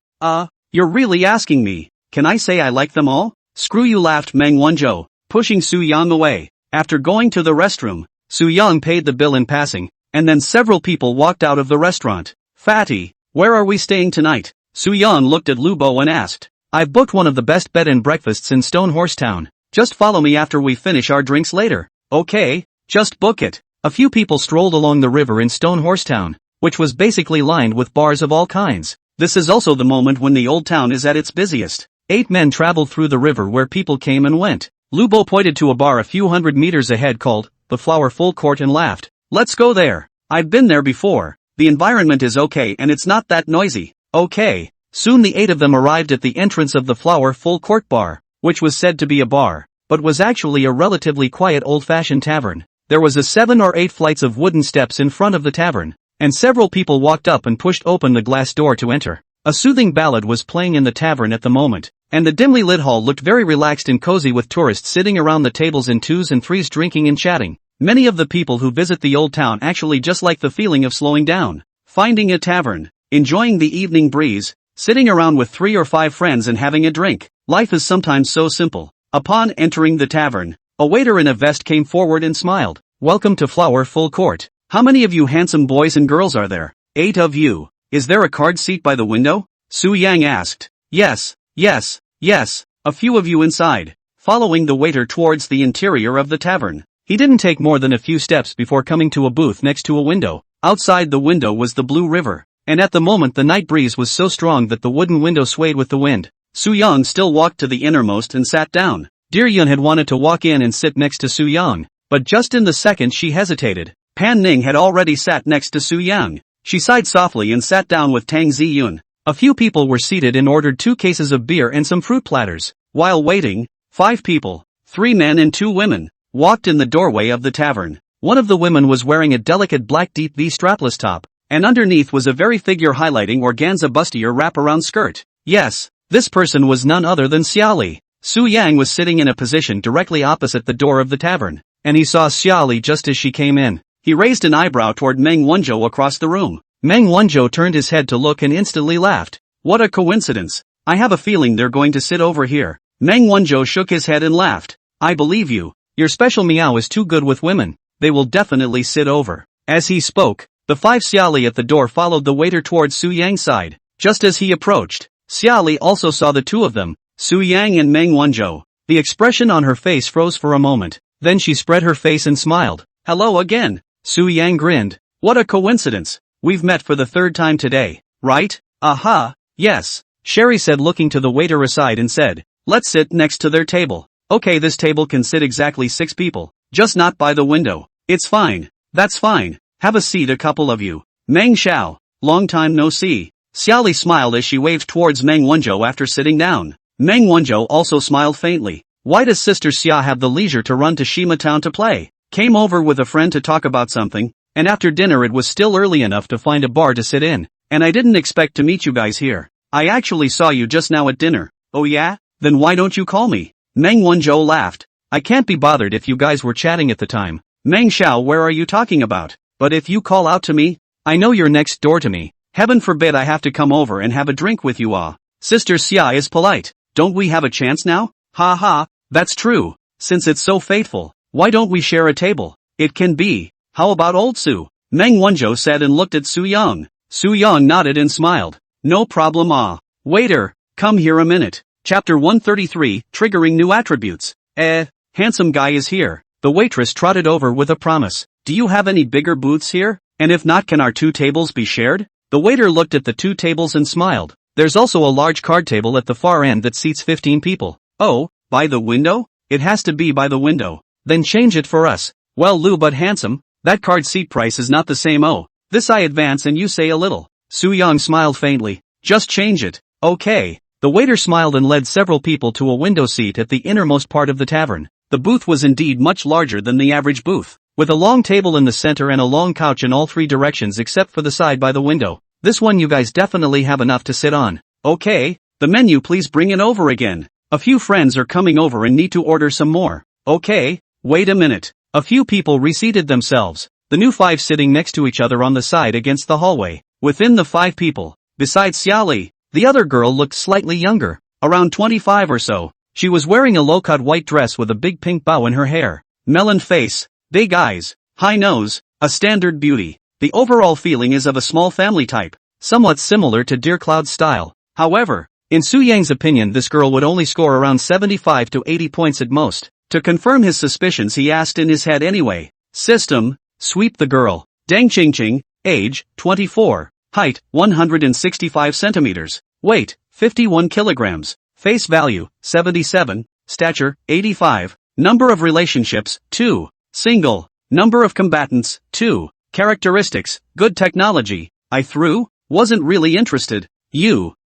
Speaker 1: You're really asking me. Can I say I like them all? Screw you, laughed Meng Wanzhou, pushing Su-yang away. After going to the restroom, Su-yang paid the bill in passing, and then several people walked out of the restaurant. Fatty, where are we staying tonight? Su-yang looked at Lu Bo and asked. I've booked one of the best bed and breakfasts in Stone Horse Town. Just follow me after we finish our drinks later. Okay, just book it. A few people strolled along the river in Stone Horse Town, which was basically lined with bars of all kinds. This is also the moment when the old town is at its busiest. 8 men traveled through the river where people came and went. Lu Bo pointed to a bar a few hundred meters ahead called the Flower Full Court and laughed. Let's go there. I've been there before. The environment is okay and it's not that noisy. Okay. Soon the 8 of them arrived at the entrance of the Flower Full Court bar, which was said to be a bar, but was actually a relatively quiet old-fashioned tavern. There was a 7 or 8 flights of wooden steps in front of the tavern, and several people walked up and pushed open the glass door to enter. A soothing ballad was playing in the tavern at the moment, and the dimly lit hall looked very relaxed and cozy with tourists sitting around the tables in 2s and 3s drinking and chatting. Many of the people who visit the old town actually just like the feeling of slowing down, finding a tavern, enjoying the evening breeze, sitting around with 3 or 5 friends and having a drink. Life is sometimes so simple. Upon entering the tavern, a waiter in a vest came forward and smiled. Welcome to Flower Full Court. How many of you handsome boys and girls are there? 8 of you. Is there a card seat by the window? Su-yang asked. Yes. A few of you inside. Following the waiter towards the interior of the tavern, he didn't take more than a few steps before coming to a booth next to a window. Outside the window was the Blue River, and at the moment the night breeze was so strong that the wooden window swayed with the wind. Su-yang still walked to the innermost and sat down. Dear Yun had wanted to walk in and sit next to Su-yang, but just in the second she hesitated. Pan Ning had already sat next to Su-yang. She sighed softly and sat down with Tang Ziyun. A few people were seated and ordered 2 cases of beer and some fruit platters. While waiting, 5 people, 3 men and 2 women, walked in the doorway of the tavern. One of the women was wearing a delicate black deep V strapless top, and underneath was a very figure-highlighting organza bustier wraparound skirt. Yes, this person was none other than Xiaoli. Su Yang was sitting in a position directly opposite the door of the tavern, and he saw Xiaoli just as she came in. He raised an eyebrow toward Meng Wanzhou across the room. Meng Wanzhou turned his head to look and instantly laughed. What a coincidence. I have a feeling they're going to sit over here. Meng Wanzhou shook his head and laughed. I believe you. Your special meow is too good with women. They will definitely sit over. As he spoke, the 5 Xiaoli at the door followed the waiter towards Su Yang's side. Just as he approached, Xiaoli also saw the two of them, Su Yang and Meng Wanzhou. The expression on her face froze for a moment, then she spread her face and smiled. Hello again. Su Yang grinned. What a coincidence. We've met for the 3rd time today, right? Aha, yes, Sherry said looking to the waiter aside and said, let's sit next to their table. Okay, this table can sit exactly 6 people, just not by the window. It's fine. That's fine. Have a seat, a couple of you. Meng Xiao, long time no see. Xiaoli smiled as she waved towards Meng Wanzhou after sitting down. Meng Wanzhou also smiled faintly. Why does Sister Xia have the leisure to run to Shima Town to play? Came over with a friend to talk about something, and after dinner it was still early enough to find a bar to sit in, and I didn't expect to meet you guys here. I actually saw you just now at dinner. Oh yeah? Then why don't you call me? Meng Wanzhou laughed. I can't be bothered if you guys were chatting at the time. Meng Xiao, where are you talking about? But if you call out to me, I know you're next door to me. Heaven forbid I have to come over and have a drink with you all. Sister Xia is polite. Don't we have a chance now? Ha ha, that's true. Since it's so fateful, why don't we share a table? It can be. How about old Su? Meng Wanzhou said and looked at Su Yang. Su Yang nodded and smiled. No problem. Waiter, come here a minute. Chapter 133, Triggering New Attributes. Handsome guy is here. The waitress trotted over with a promise. Do you have any bigger booths here? And if not, can our 2 tables be shared? The waiter looked at the 2 tables and smiled. There's also a large card table at the far end that seats 15 people. Oh, by the window? It has to be by the window. Then change it for us. Well, Lou, but handsome, that card seat price is not the same. Oh, this I advance and you say a little. Su Yang smiled faintly. Just change it. Okay. The waiter smiled and led several people to a window seat at the innermost part of the tavern. The booth was indeed much larger than the average booth, with a long table in the center and a long couch in all 3 directions except for the side by the window. This one you guys definitely have enough to sit on. Okay, the menu please bring it over again. A few friends are coming over and need to order some more. Okay, wait a minute. A few people reseated themselves, the new 5 sitting next to each other on the side against the hallway. Within the 5 people, besides Xiaoli, the other girl looked slightly younger, around 25 or so. She was wearing a low-cut white dress with a big pink bow in her hair, melon face, big eyes, high nose, a standard beauty. The overall feeling is of a small family type, somewhat similar to Dear Cloud's style. However, in Su Yang's opinion this girl would only score around 75 to 80 points at most. To confirm his suspicions he asked in his head anyway. System, sweep the girl. Deng Qingqing, age, 24, height, 165 centimeters, weight, 51 kilograms, face value, 77, stature, 85, number of relationships, 2, single, number of combatants, 2, characteristics, good technology, I wasn't really interested,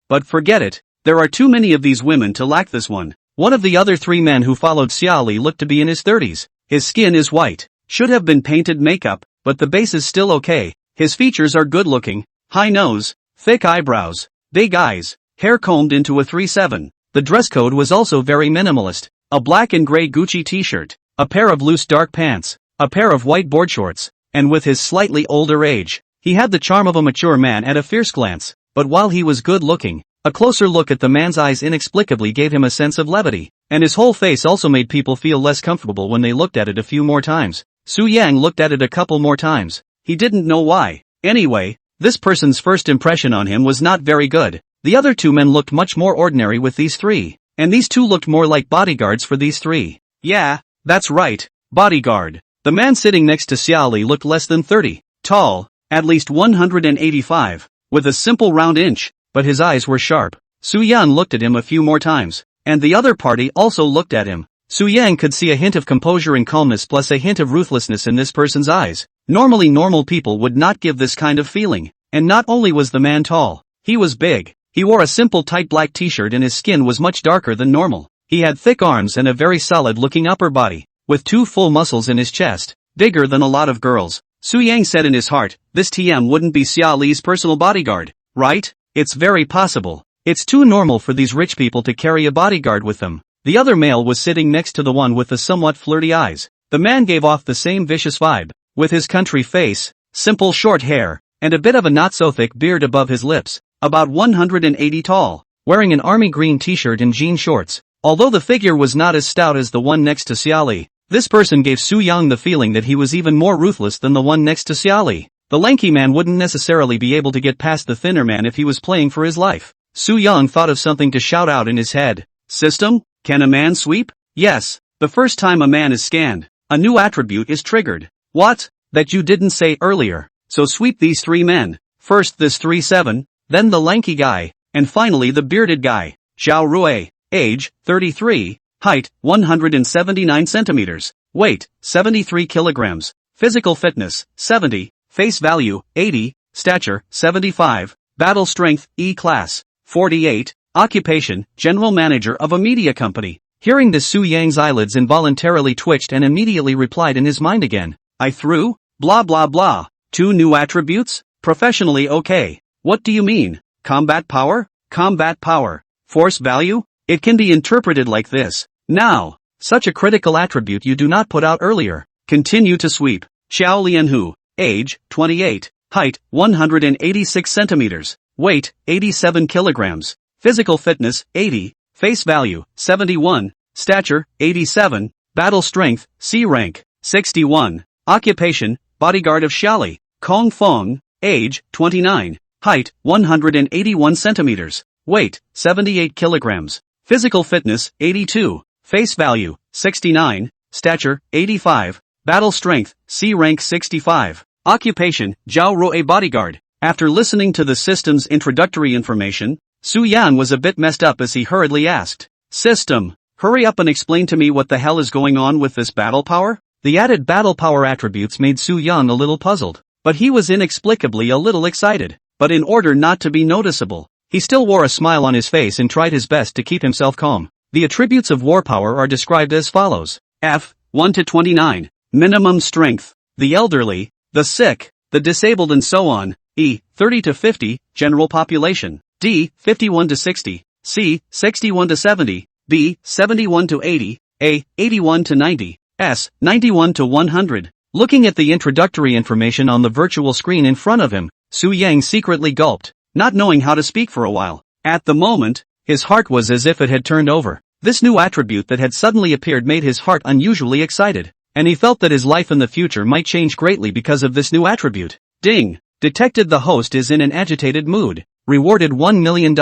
Speaker 1: but forget it, there are too many of these women to lack this one. One of the other 3 men who followed Xiaoli looked to be in his 30s, his skin is white, should have been painted makeup, but the base is still okay, his features are good looking, high nose, thick eyebrows, big eyes, hair combed into a 3/7. The dress code was also very minimalist, a black and gray Gucci t-shirt, a pair of loose dark pants, a pair of white board shorts, and with his slightly older age, he had the charm of a mature man at a fierce glance, but while he was good looking, a closer look at the man's eyes inexplicably gave him a sense of levity, and his whole face also made people feel less comfortable when they looked at it a few more times. Su Yang looked at it a couple more times, he didn't know why. Anyway, this person's first impression on him was not very good. The other 2 men looked much more ordinary with these 3, and these 2 looked more like bodyguards for these 3. Yeah, that's right, bodyguard. The man sitting next to Xiaoli looked less than 30, tall, at least 185, with a simple round inch, but his eyes were sharp. Su Yang looked at him a few more times, and the other party also looked at him. Su Yang could see a hint of composure and calmness plus a hint of ruthlessness in this person's eyes. Normally normal people would not give this kind of feeling, and not only was the man tall, he was big. He wore a simple tight black t-shirt and his skin was much darker than normal. He had thick arms and a very solid-looking upper body, with 2 full muscles in his chest, bigger than a lot of girls. Su Yang said in his heart, this TM wouldn't be Xia Li's personal bodyguard, right? It's very possible. It's too normal for these rich people to carry a bodyguard with them. The other male was sitting next to the one with the somewhat flirty eyes. The man gave off the same vicious vibe, with his country face, simple short hair, and a bit of a not-so-thick beard above his lips, about 180 tall, wearing an army green t-shirt and jean shorts. Although the figure was not as stout as the one next to Xiaoli, this person gave Su Yang the feeling that he was even more ruthless than the one next to Xiaoli. The lanky man wouldn't necessarily be able to get past the thinner man if he was playing for his life. Su Yang thought of something to shout out in his head. System, can a man sweep? Yes. The first time a man is scanned, a new attribute is triggered. What? That you didn't say earlier. So sweep these 3 men. First this 3'7", then the lanky guy, and finally the bearded guy. Zhao Rui, age, 33, height, 179 centimeters, weight, 73 kilograms, physical fitness, 70, face value, 80, stature, 75, battle strength, E class, 48, occupation, general manager of a media company. Hearing this, Su Yang's eyelids involuntarily twitched and immediately replied in his mind again. I threw? Blah blah blah. 2 new attributes? Professionally okay. What do you mean? Combat power? Combat power. Force value? It can be interpreted like this. Now, such a critical attribute you do not put out earlier. Continue to sweep. Xiao Lianhu, age, 28, height, 186 centimeters, weight, 87 kilograms, physical fitness, 80, face value, 71, stature, 87, battle strength, C rank, 61, occupation, bodyguard of Xiaoli, Kong Feng, age, 29, height, 181 centimeters, weight, 78 kilograms, physical fitness, 82, face value, 69, stature, 85, battle strength, C rank 65, occupation, Zhao Rui bodyguard. After listening to the system's introductory information, Su Yan was a bit messed up as he hurriedly asked, System, hurry up and explain to me what the hell is going on with this battle power? The added battle power attributes made Su Yan a little puzzled, but he was inexplicably a little excited. But in order not to be noticeable, he still wore a smile on his face and tried his best to keep himself calm. The attributes of war power are described as follows. F, 1 to 29, minimum strength, the elderly, the sick, the disabled and so on. E, 30 to 50, general population. D, 51 to 60. C, 61 to 70. B, 71 to 80. A, 81 to 90. S, 91 to 100. Looking at the introductory information on the virtual screen in front of him, Su Yang secretly gulped, not knowing how to speak for a while. At the moment, his heart was as if it had turned over. This new attribute that had suddenly appeared made his heart unusually excited, and he felt that his life in the future might change greatly because of this new attribute. Ding! Detected the host is in an agitated mood. Rewarded $1 million.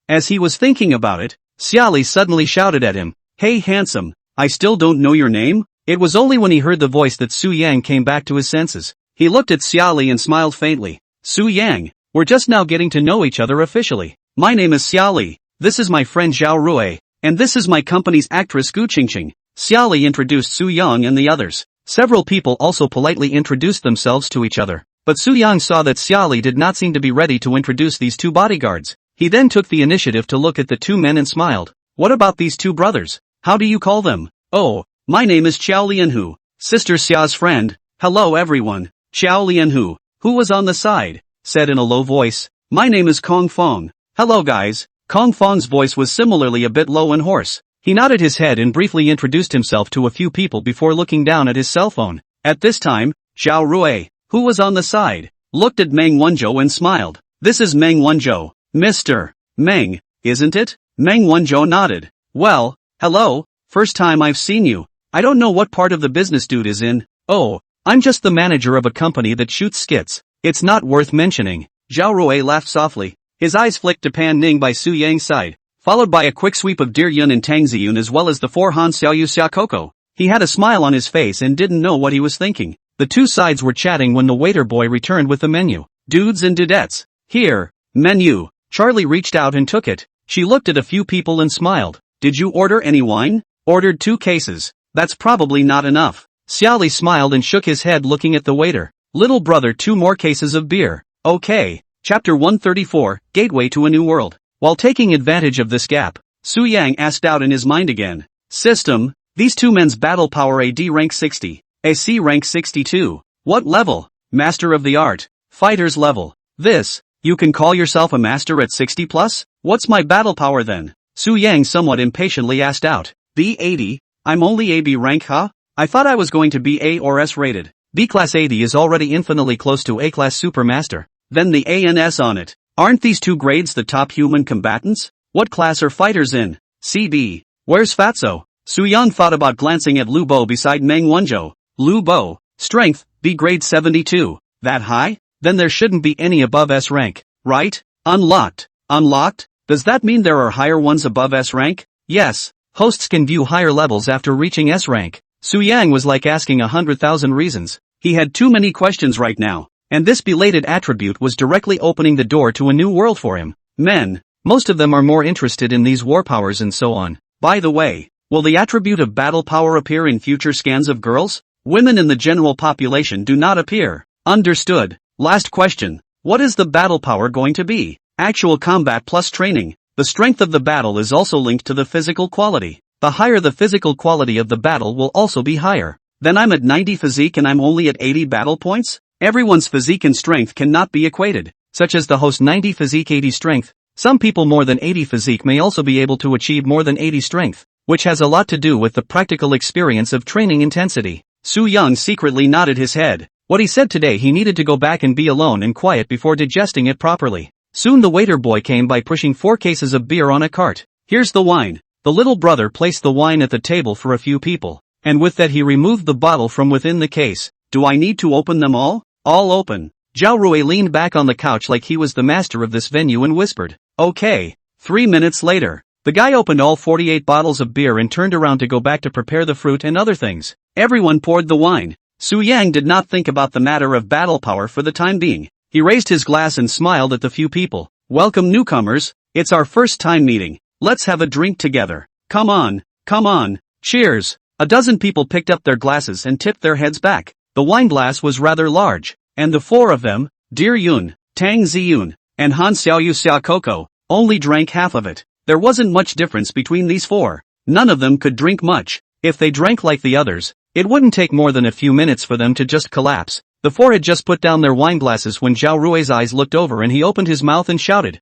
Speaker 1: As he was thinking about it, Xiaoli suddenly shouted at him, Hey handsome, I still don't know your name? It was only when he heard the voice that Su Yang came back to his senses. He looked at Xiaoli and smiled faintly. Su Yang, we're just now getting to know each other officially. My name is Xiaoli, this is my friend Zhao Rui, and this is my company's actress Gu Qingqing. Xiaoli introduced Su Yang and the others. Several people also politely introduced themselves to each other. But Su Yang saw that Xiaoli did not seem to be ready to introduce these 2 bodyguards. He then took the initiative to look at the 2 men and smiled. What about these 2 brothers? How do you call them? Oh, my name is Xiao Lianhu, Sister Xia's friend. Hello everyone. Xiao Lianhu, who was on the side, said in a low voice. My name is Kong Feng. Hello guys. Kong Feng's voice was similarly a bit low and hoarse. He nodded his head and briefly introduced himself to a few people before looking down at his cell phone. At this time, Zhao Rui, who was on the side, looked at Meng Wanzhou and smiled. This is Meng Wanzhou, Mr. Meng, isn't it? Meng Wanzhou nodded. Well, hello, first time I've seen you. I don't know what part of the business dude is in. Oh, I'm just the manager of a company that shoots skits. It's not worth mentioning. Zhao Rui laughed softly. His eyes flicked to Pan Ning by Su Yang's side, followed by a quick sweep of Dear Yun and Tang Ziyun as well as the 4 Han Xiaoyu Xiaokoko. He had a smile on his face and didn't know what he was thinking. The 2 sides were chatting when the waiter boy returned with the menu. Dudes and dudettes. Here, menu. Charlie reached out and took it. She looked at a few people and smiled. Did you order any wine? Ordered 2 cases. That's probably not enough. Xiaoli smiled and shook his head looking at the waiter. Little brother 2 more cases of beer. Okay. Chapter 134, Gateway to a New World. While taking advantage of this gap, Su Yang asked out in his mind again. System, these 2 men's battle power AD rank 60. AC rank 62. What level? Master of the art. Fighter's level. This, you can call yourself a master at 60 plus? What's my battle power then? Su Yang somewhat impatiently asked out. B80? I'm only AB rank huh? I thought I was going to be A or S rated. B class 80 is already infinitely close to A class supermaster. Then the A and S on it. Aren't these two grades the top human combatants? What class are fighters in? CB. Where's Fatso? Suyang thought about glancing at Lu Bo beside Meng Wanzhou. Lu Bo. Strength, B grade 72. That high? Then there shouldn't be any above S rank, right? Unlocked. Unlocked? Does that mean there are higher ones above S rank? Yes. Hosts can view higher levels after reaching S rank. Suyang was like asking 100,000 reasons. He had too many questions right now. And this belated attribute was directly opening the door to a new world for him. Men. Most of them are more interested in these war powers and so on. By the way, will the attribute of battle power appear in future scans of girls? Women in the general population do not appear. Understood. Last question. What is the battle power going to be? Actual combat plus training. The strength of the battle is also linked to the physical quality. The higher the physical quality of the battle will also be higher. Then I'm at 90 physique and I'm only at 80 battle points? Everyone's physique and strength cannot be equated, such as the host 90 physique 80 strength. Some people more than 80 physique may also be able to achieve more than 80 strength, which has a lot to do with the practical experience of training intensity. Su Young secretly nodded his head. What he said today, he needed to go back and be alone and quiet before digesting it properly. Soon the waiter boy came by pushing 4 cases of beer on a cart. Here's the wine. The little brother placed the wine at the table for a few people, and with that he removed the bottle from within the case. Do I need to open them all? All open. Zhao Rui leaned back on the couch like he was the master of this venue and whispered, okay. 3 minutes later, the guy opened all 48 bottles of beer and turned around to go back to prepare the fruit and other things. Everyone poured the wine. Su Yang did not think about the matter of battle power for the time being. He raised his glass and smiled at the few people. Welcome newcomers, it's our first time meeting. Let's have a drink together. Come on, come on. Cheers. A dozen people picked up their glasses and tipped their heads back. The wine glass was rather large, and the 4 of them, Dear Yun, Tang Ziyun, and Han Xiaoyu Xiaokoko, only drank half of it. There wasn't much difference between these 4. None of them could drink much. If they drank like the others, it wouldn't take more than a few minutes for them to just collapse. The 4 had just put down their wine glasses when Zhao Rui's eyes looked over and he opened his mouth and shouted,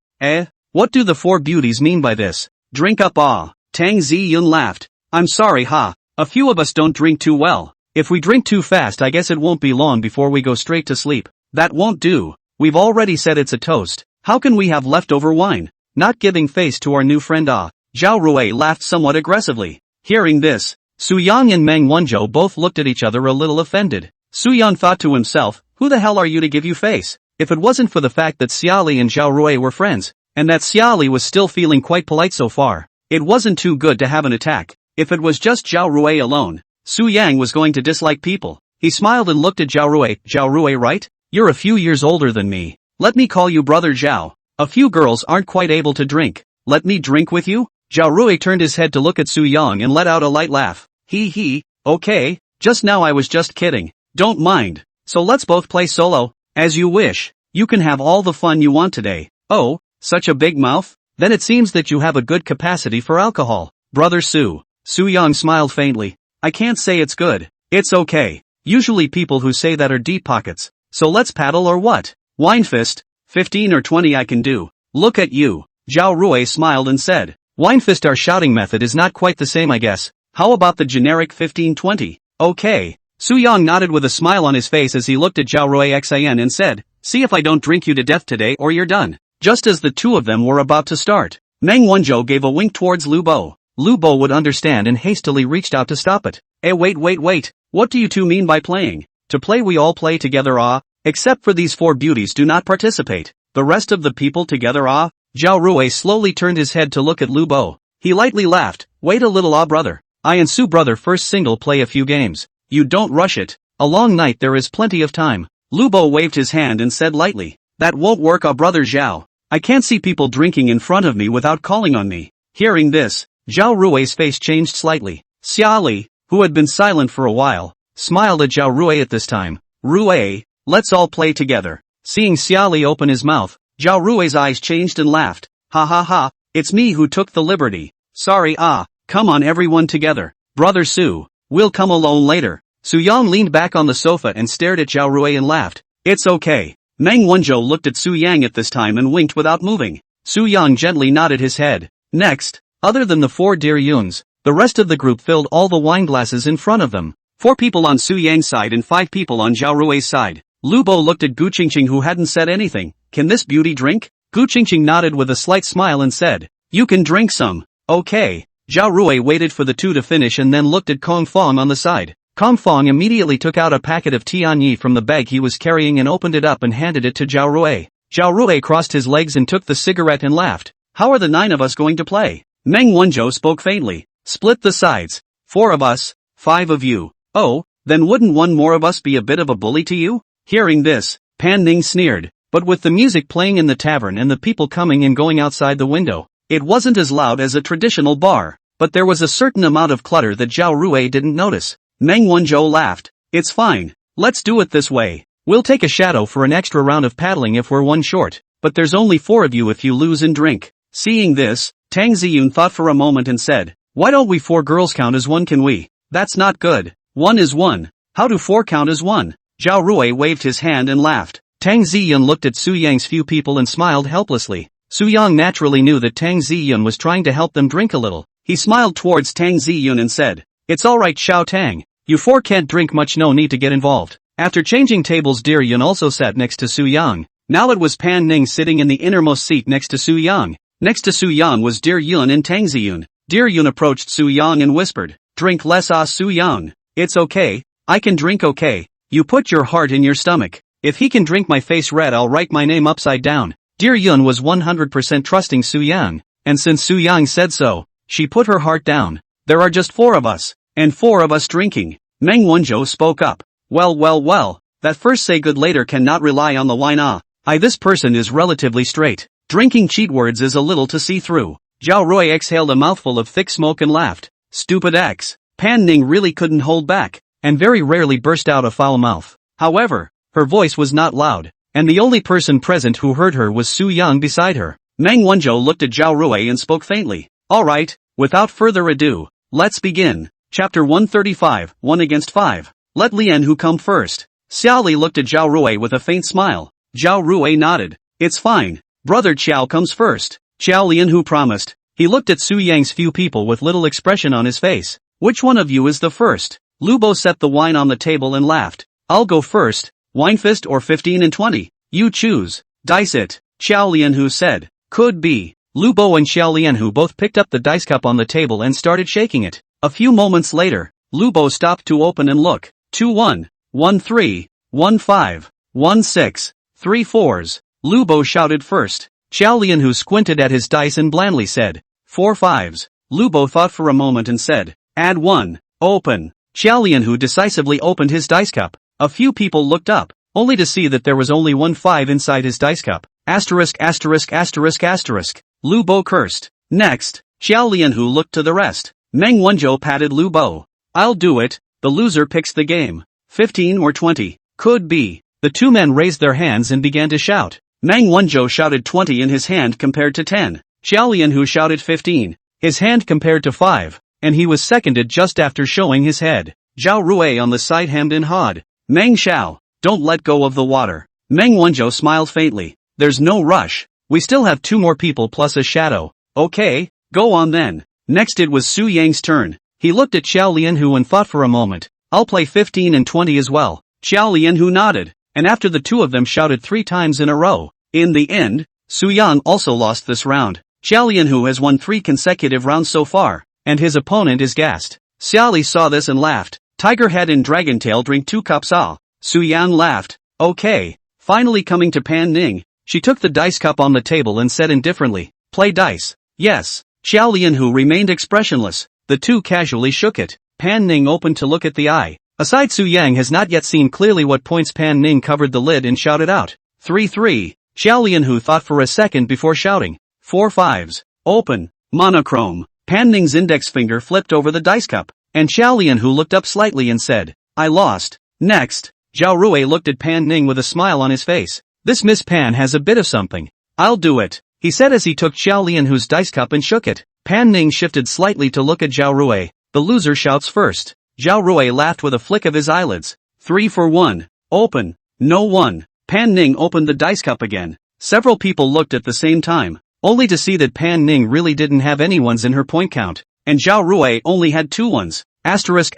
Speaker 1: what do the 4 beauties mean by this? Drink up ah. Tang Ziyun laughed. I'm sorry ha, a few of us don't drink too well. If we drink too fast I guess it won't be long before we go straight to sleep. That won't do. We've already said it's a toast. How can we have leftover wine? Not giving face to our new friend ah. Zhao Rui laughed somewhat aggressively. Hearing this, Su Yang and Meng Wanzhou both looked at each other a little offended. Su Yang thought to himself, who the hell are you to give you face? If it wasn't for the fact that Xiali and Zhao Rui were friends, and that Xiali was still feeling quite polite so far, it wasn't too good to have an attack. If it was just Zhao Rui alone, Su Yang was going to dislike people. He smiled and looked at Zhao Rui. Zhao Rui, right? You're a few years older than me. Let me call you brother Zhao. A few girls aren't quite able to drink. Let me drink with you? Zhao Rui turned his head to look at Su Yang and let out a light laugh. He, okay, just now I was just kidding. Don't mind. So let's both play solo. As you wish. You can have all the fun you want today. Oh, such a big mouth? Then it seems that you have a good capacity for alcohol. Brother Su. Su Yang smiled faintly. I can't say it's good. It's okay. Usually people who say that are deep pockets. So let's paddle or what? Wine fist. 15 or 20 I can do. Look at you. Zhao Rui smiled and said. Wine fist, our shouting method is not quite the same I guess. How about the generic 15-20? Okay. Su Yang nodded with a smile on his face as he looked at Zhao Rui Xin and said, see if I don't drink you to death today or you're done. Just as the two of them were about to start, Meng Wanzhou gave a wink towards Lu Bo. Lu Bo would understand and hastily reached out to stop it. Wait. What do you two mean by playing? To play we all play together ah? Except for these 4 beauties do not participate. The rest of the people together ah? Zhao Rui slowly turned his head to look at Lu Bo. He lightly laughed. Wait a little ah brother. I and Su brother first single play a few games. You don't rush it. A long night there is plenty of time. Lu Bo waved his hand and said lightly. That won't work ah brother Zhao. I can't see people drinking in front of me without calling on me. Hearing this, Zhao Rui's face changed slightly. Xiali, who had been silent for a while, smiled at Zhao Rui at this time. Rui, let's all play together. Seeing Xiali open his mouth, Zhao Rui's eyes changed and laughed. Ha, it's me who took the liberty. Sorry ah, come on everyone together. Brother Su, we'll come alone later. Su Yang leaned back on the sofa and stared at Zhao Rui and laughed. It's okay. Meng Wanzhou looked at Su Yang at this time and winked without moving. Su Yang gently nodded his head. Next, other than the 4 dear Yuns, The rest of the group filled all the wine glasses in front of them. 4 people on Su Yang's side and 5 people on Zhao Rui's side. Lu Bo looked at Gu Qingqing who hadn't said anything. Can this beauty drink? Gu Qingqing nodded with a slight smile and said, you can drink some. Okay. Zhao Rui waited for the two to finish and then looked at Kong Fong on the side. Kong Fong immediately took out a packet of Tianyi from the bag he was carrying and opened it up and handed it to Zhao Rui. Zhao Rui crossed his legs and took the cigarette and laughed. How are the 9 of us going to play? Meng Wanzhou spoke faintly. Split the sides. 4 of us, 5 of you. Oh, then wouldn't one more of us be a bit of a bully to you? Hearing this, Pan Ning sneered. But with the music playing in the tavern and the people coming and going outside the window, it wasn't as loud as a traditional bar, but there was a certain amount of clutter that Zhao Rui didn't notice. Meng Wanzhou laughed. It's fine. Let's do it this way. We'll take a shadow for an extra round of paddling if we're 1 short, but there's only 4 of you if you lose and drink. Seeing this, Tang Ziyun thought for a moment and said, why don't we 4 girls count as 1 can we? That's not good. 1 is 1. How do 4 count as 1? Zhao Rui waved his hand and laughed. Tang Ziyun looked at Su Yang's few people and smiled helplessly. Su Yang naturally knew that Tang Ziyun was trying to help them drink a little. He smiled towards Tang Ziyun and said, it's alright Xiao Tang. You 4 can't drink much, no need to get involved. After changing tables, Dear Yun also sat next to Su Yang. Now it was Pan Ning sitting in the innermost seat next to Su Yang. Next to Su Yang was Dear Yun and Tang Ziyun. Dear Yun approached Su Yang and whispered, drink less Su Yang. It's okay. I can drink okay. You put your heart in your stomach. If he can drink my face red, I'll write my name upside down. Dear Yun was 100% trusting Su Yang, and since Su Yang said so, she put her heart down. There are just 4 of us, and 4 of us drinking. Meng Wanzhou spoke up. Well, that first say good later cannot rely on the line this person is relatively straight. Drinking cheat words is a little to see through. Zhao Rui exhaled a mouthful of thick smoke and laughed. Stupid X. Pan Ning really couldn't hold back, and very rarely burst out a foul mouth. However, her voice was not loud, and the only person present who heard her was Su Yang beside her. Meng Wanzhou looked at Zhao Rui and spoke faintly. Alright, without further ado, let's begin. Chapter 135, 1 against 5. Let Lian Hu come first. Xiao Li looked at Zhao Rui with a faint smile. Zhao Rui nodded. It's fine. Brother Qiao comes first. Qiao Lian Hu promised. He looked at Su Yang's few people with little expression on his face. Which one of you is the first? Lu Bo set the wine on the table and laughed. I'll go first. Wine fist or 15 and 20? You choose. Dice it. Qiao Lian Hu said. Could be. Lu Bo and Xiao Lian Hu both picked up the dice cup on the table and started shaking it. A few moments later, Lu Bo stopped to open and look. 2-1, 1-3, 1-5, 1-6, 3 4s. Lu Bo shouted first. Xiao Lian Hu squinted at his dice and blandly said, 4 5s. Lu Bo thought for a moment and said, add 1, open. Xiao Lian Hu decisively opened his dice cup. A few people looked up, only to see that there was only 1 5 inside his dice cup. Asterisk. Lu Bo cursed. Next, Xiao Lian Hu looked to the rest. Meng Wanzhou patted Lu Bo. I'll do it. The loser picks the game. 15 or 20. Could be. The 2 men raised their hands and began to shout. Meng Wanzhou shouted 20 in his hand compared to 10. Xiao Lian Hu shouted 15. His hand compared to 5, and he was seconded just after showing his head. Zhao Rui on the side hemmed and hawed. Meng Xiao, don't let go of the water. Meng Wanzhou smiled faintly. There's no rush. We still have 2 more people plus a shadow. Okay, go on then. Next it was Su Yang's turn. He looked at Xiao Lian Hu and thought for a moment. I'll play 15 and 20 as well. Xiao Lian Hu nodded, and after the 2 of them shouted 3 times in a row. In the end, Su Yang also lost this round. Xiao Lian Hu has won 3 consecutive rounds so far, and his opponent is gassed. Xiao Li saw this and laughed. Tiger Head and Dragon Tail drink 2 cups all. Su Yang laughed. Okay. Finally coming to Pan Ning, she took the dice cup on the table and said indifferently, play dice. Yes. Xiao Lian Hu remained expressionless. The 2 casually shook it. Pan Ning opened to look at the eye. Aside, Su Yang has not yet seen clearly what points. Pan Ning covered the lid and shouted out. 3-3. Xiao Lian Hu thought for a second before shouting. 4 5s. Open. Monochrome. Pan Ning's index finger flipped over the dice cup, and Xiao Lian Hu looked up slightly and said, I lost. Next. Zhao Rui looked at Pan Ning with a smile on his face. This Miss Pan has a bit of something. I'll do it, he said as he took Xiao Lian Hu's dice cup and shook it. Pan Ning shifted slightly to look at Zhao Rui. The loser shouts first. Zhao Rui laughed with a flick of his eyelids. 3 for 1. Open. No 1. Pan Ning opened the dice cup again. Several people looked at the same time, only to see that Pan Ning really didn't have any ones in her point count. and Zhao Rui only had 2 ones. Asterisk.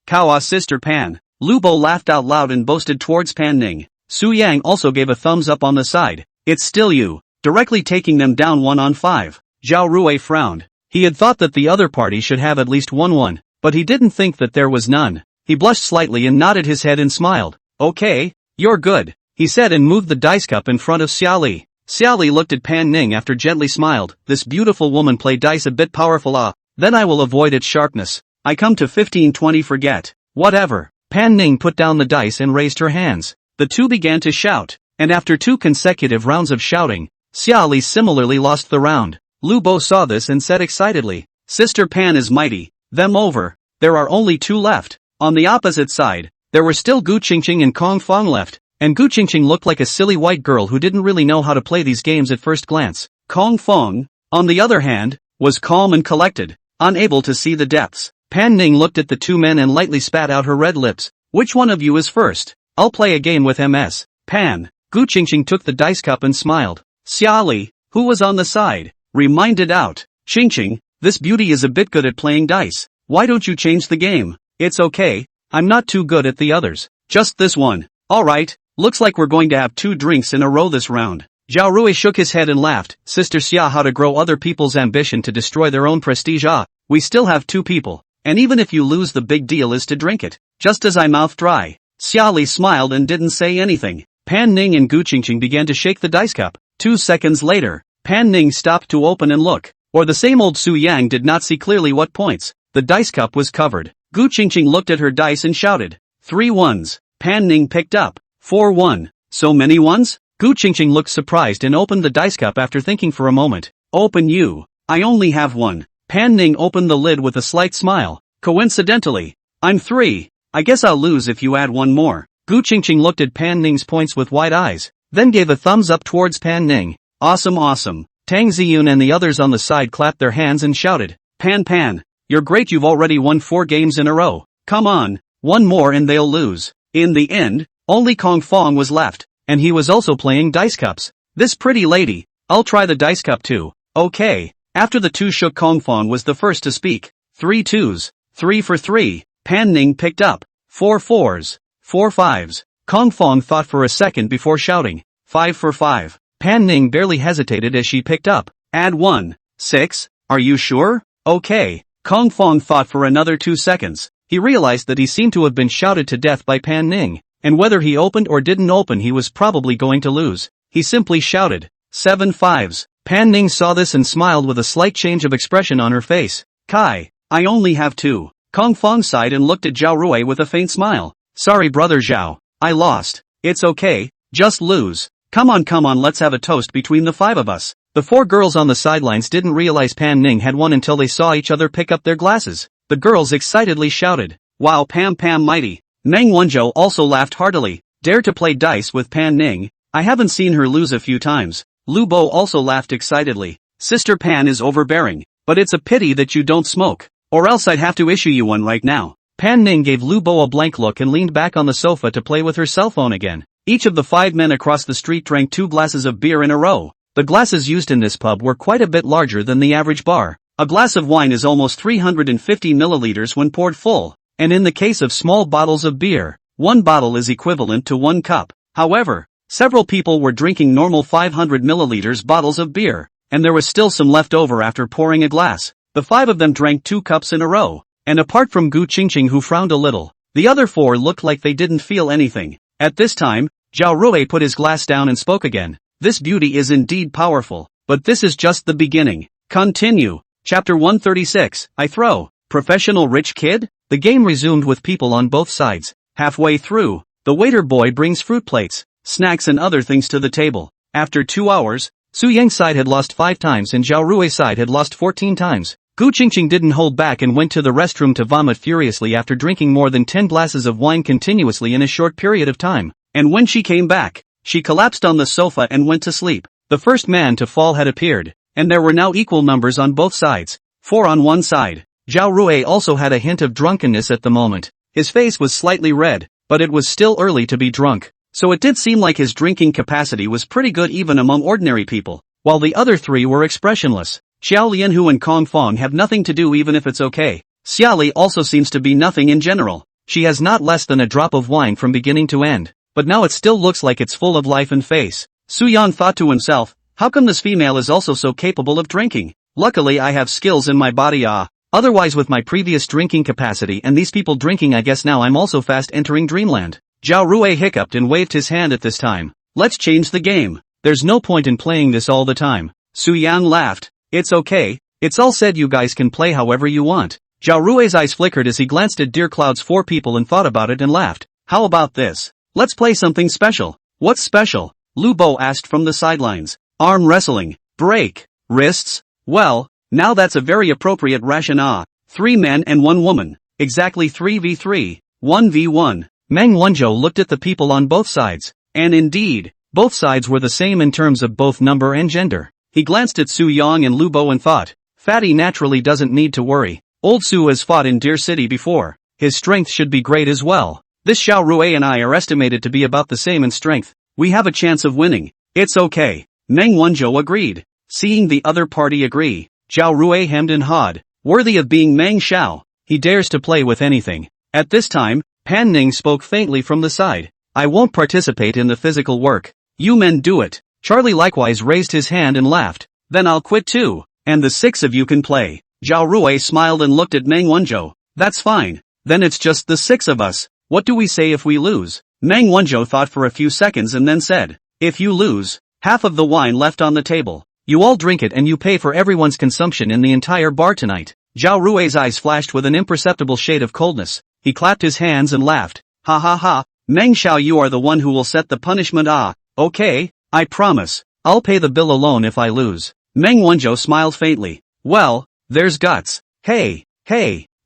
Speaker 1: Kawa's sister Pan. Lu Bo laughed out loud and boasted towards Pan Ning. Su Yang also gave a thumbs up on the side. It's still you. Directly taking them down 1 on 5. Zhao Rui frowned. He had thought that the other party should have at least 1, but he didn't think that there was none. He blushed slightly and nodded his head and smiled. Okay, you're good, he said and moved the dice cup in front of Xia Li. Xia Li looked at Pan Ning after gently smiled. This beautiful woman play dice a bit powerful. Then I will avoid its sharpness. I come to 15-20 forget. Whatever. Pan Ning put down the dice and raised her hands. The two began to shout, and after 2 consecutive rounds of shouting, Xia Li similarly lost the round. Lu Bo saw this and said excitedly, Sister Pan is mighty, them over. There are only 2 left. On the opposite side, there were still Gu Qingqing and Kong Fong left, and Gu Qingqing looked like a silly white girl who didn't really know how to play these games at first glance. Kong Fong, on the other hand, was calm and collected, unable to see the depths. Pan Ning looked at the 2 men and lightly spat out her red lips. Which one of you is first? I'll play a game with MS. Pan. Gu Qingqing took the dice cup and smiled. Xia Li, who was on the side, reminded out. Qingqing, this beauty is a bit good at playing dice. Why don't you change the game? It's okay, I'm not too good at the others. Just this one. Alright, looks like we're going to have 2 drinks in a row this round. Zhao Rui shook his head and laughed. Sister Xia, how to grow other people's ambition to destroy their own prestige. We still have 2 people, and even if you lose the big deal is to drink it. Just as I mouth dry. Xia Li smiled and didn't say anything. Pan Ning and Gu Qingqing began to shake the dice cup. 2 seconds later, Pan Ning stopped to open and look, or the same old Su Yang did not see clearly what points. The dice cup was covered. Gu Qingqing looked at her dice and shouted. 3 ones. Pan Ning picked up. 4-1. So many ones? Gu Qingqing looked surprised and opened the dice cup after thinking for a moment. Open you. I only have 1. Pan Ning opened the lid with a slight smile. Coincidentally, I'm 3. I guess I'll lose if you add 1 more. Gu Qingqing looked at Pan Ning's points with wide eyes, then gave a thumbs up towards Pan Ning. Awesome. Tang Ziyun and the others on the side clapped their hands and shouted. Pan, you're great, you've already won 4 games in a row. Come on, 1 more and they'll lose. In the end, only Kong Fong was left, and he was also playing dice cups. This pretty lady, I'll try the dice cup too. Okay. After the 2 shook, Kong Fong was the first to speak. 3 twos. 3 for 3. Pan Ning picked up. 4 fours. 4 fives. Kong Fong thought for a second before shouting. 5 for 5. Pan Ning barely hesitated as she picked up. Add 1. 6. Are you sure? Okay. Kong Fong thought for another 2 seconds. He realized that he seemed to have been shouted to death by Pan Ning, and whether he opened or didn't open he was probably going to lose. He simply shouted. 7 fives. Pan Ning saw this and smiled with a slight change of expression on her face. Kai, I only have 2. Kong Fong sighed and looked at Zhao Rui with a faint smile. Sorry brother Zhao, I lost. It's okay, just lose. Come on, let's have a toast between the 5 of us. The 4 girls on the sidelines didn't realize Pan Ning had won until they saw each other pick up their glasses. The girls excitedly shouted. Wow, Pam mighty. Meng Wanzhou also laughed heartily. Dare to play dice with Pan Ning? I haven't seen her lose a few times. Lu Bo also laughed excitedly. Sister Pan is overbearing, but it's a pity that you don't smoke, or else I'd have to issue you one right now. Pan Ning gave Lu Bo a blank look and leaned back on the sofa to play with her cell phone again. Each of the 5 men across the street drank 2 glasses of beer in a row. The glasses used in this pub were quite a bit larger than the average bar. A glass of wine is almost 350 milliliters when poured full, and in the case of small bottles of beer, 1 bottle is equivalent to 1 cup. However, several people were drinking normal 500 milliliters bottles of beer, and there was still some left over after pouring a glass. The 5 of them drank 2 cups in a row, and apart from Gu Qingqing who frowned a little, the other 4 looked like they didn't feel anything. At this time, Zhao Rui put his glass down and spoke again. This beauty is indeed powerful, but this is just the beginning. Continue. Chapter 136, I throw. Professional rich kid? The game resumed with people on both sides. Halfway through, the waiter boy brings fruit plates, snacks and other things to the table. After 2 hours, Su Yang's side had lost 5 times and Zhao Rui's side had lost 14 times. Gu Qingqing didn't hold back and went to the restroom to vomit furiously after drinking more than 10 glasses of wine continuously in a short period of time. And when she came back, she collapsed on the sofa and went to sleep. The first man to fall had appeared, and there were now equal numbers on both sides. 4 on one side. Zhao Rui also had a hint of drunkenness at the moment. His face was slightly red, but it was still early to be drunk, so it did seem like his drinking capacity was pretty good even among ordinary people, while the other 3 were expressionless. Xiao Lianhu and Kong Fong have nothing to do even if it's okay. Xiaoli also seems to be nothing in general. She has not less than a drop of wine from beginning to end, but now it still looks like it's full of life and face. Su Yang thought to himself, how come this female is also so capable of drinking? Luckily I have skills in my body otherwise with my previous drinking capacity and these people drinking I guess now I'm also fast entering dreamland. Zhao Rui hiccuped and waved his hand at this time. Let's change the game. There's no point in playing this all the time. Su Yang laughed. It's okay, it's all said you guys can play however you want. Zhao Rui's eyes flickered as he glanced at Dear Cloud's 4 people and thought about it and laughed. How about this? Let's play something special. What's special? Lu Bo asked from the sidelines. Arm wrestling. Break. Wrists? Well, now that's a very appropriate rationale. 3 men and 1 woman. Exactly 3v3. 1v1. Meng Wanzhou looked at the people on both sides. And indeed, both sides were the same in terms of both number and gender. He glanced at Su Yang and Lu Bo and thought, Fatty naturally doesn't need to worry. Old Su has fought in Deer City before. His strength should be great as well. This Xiao Rui and I are estimated to be about the same in strength. We have a chance of winning. It's okay. Meng Wanzhou agreed. Seeing the other party agree, Zhao Rui hemmed and hawed. Worthy of being Meng Xiao. He dares to play with anything. At this time, Pan Ning spoke faintly from the side. I won't participate in the physical work. You men do it. Charlie likewise raised his hand and laughed. Then I'll quit too. And the 6 of you can play. Zhao Rui smiled and looked at Meng Wanzhou. That's fine. Then it's just the 6 of us. What do we say if we lose? Meng Wanzhou thought for a few seconds and then said, if you lose, half of the wine left on the table. You all drink it and you pay for everyone's consumption in the entire bar tonight. Zhao Rui's eyes flashed with an imperceptible shade of coldness. He clapped his hands and laughed. Ha ha ha. Meng Xiao, you are the one who will set the punishment. Okay, I promise. I'll pay the bill alone if I lose. Meng Wanzhou smiled faintly. Well, there's guts. Hey,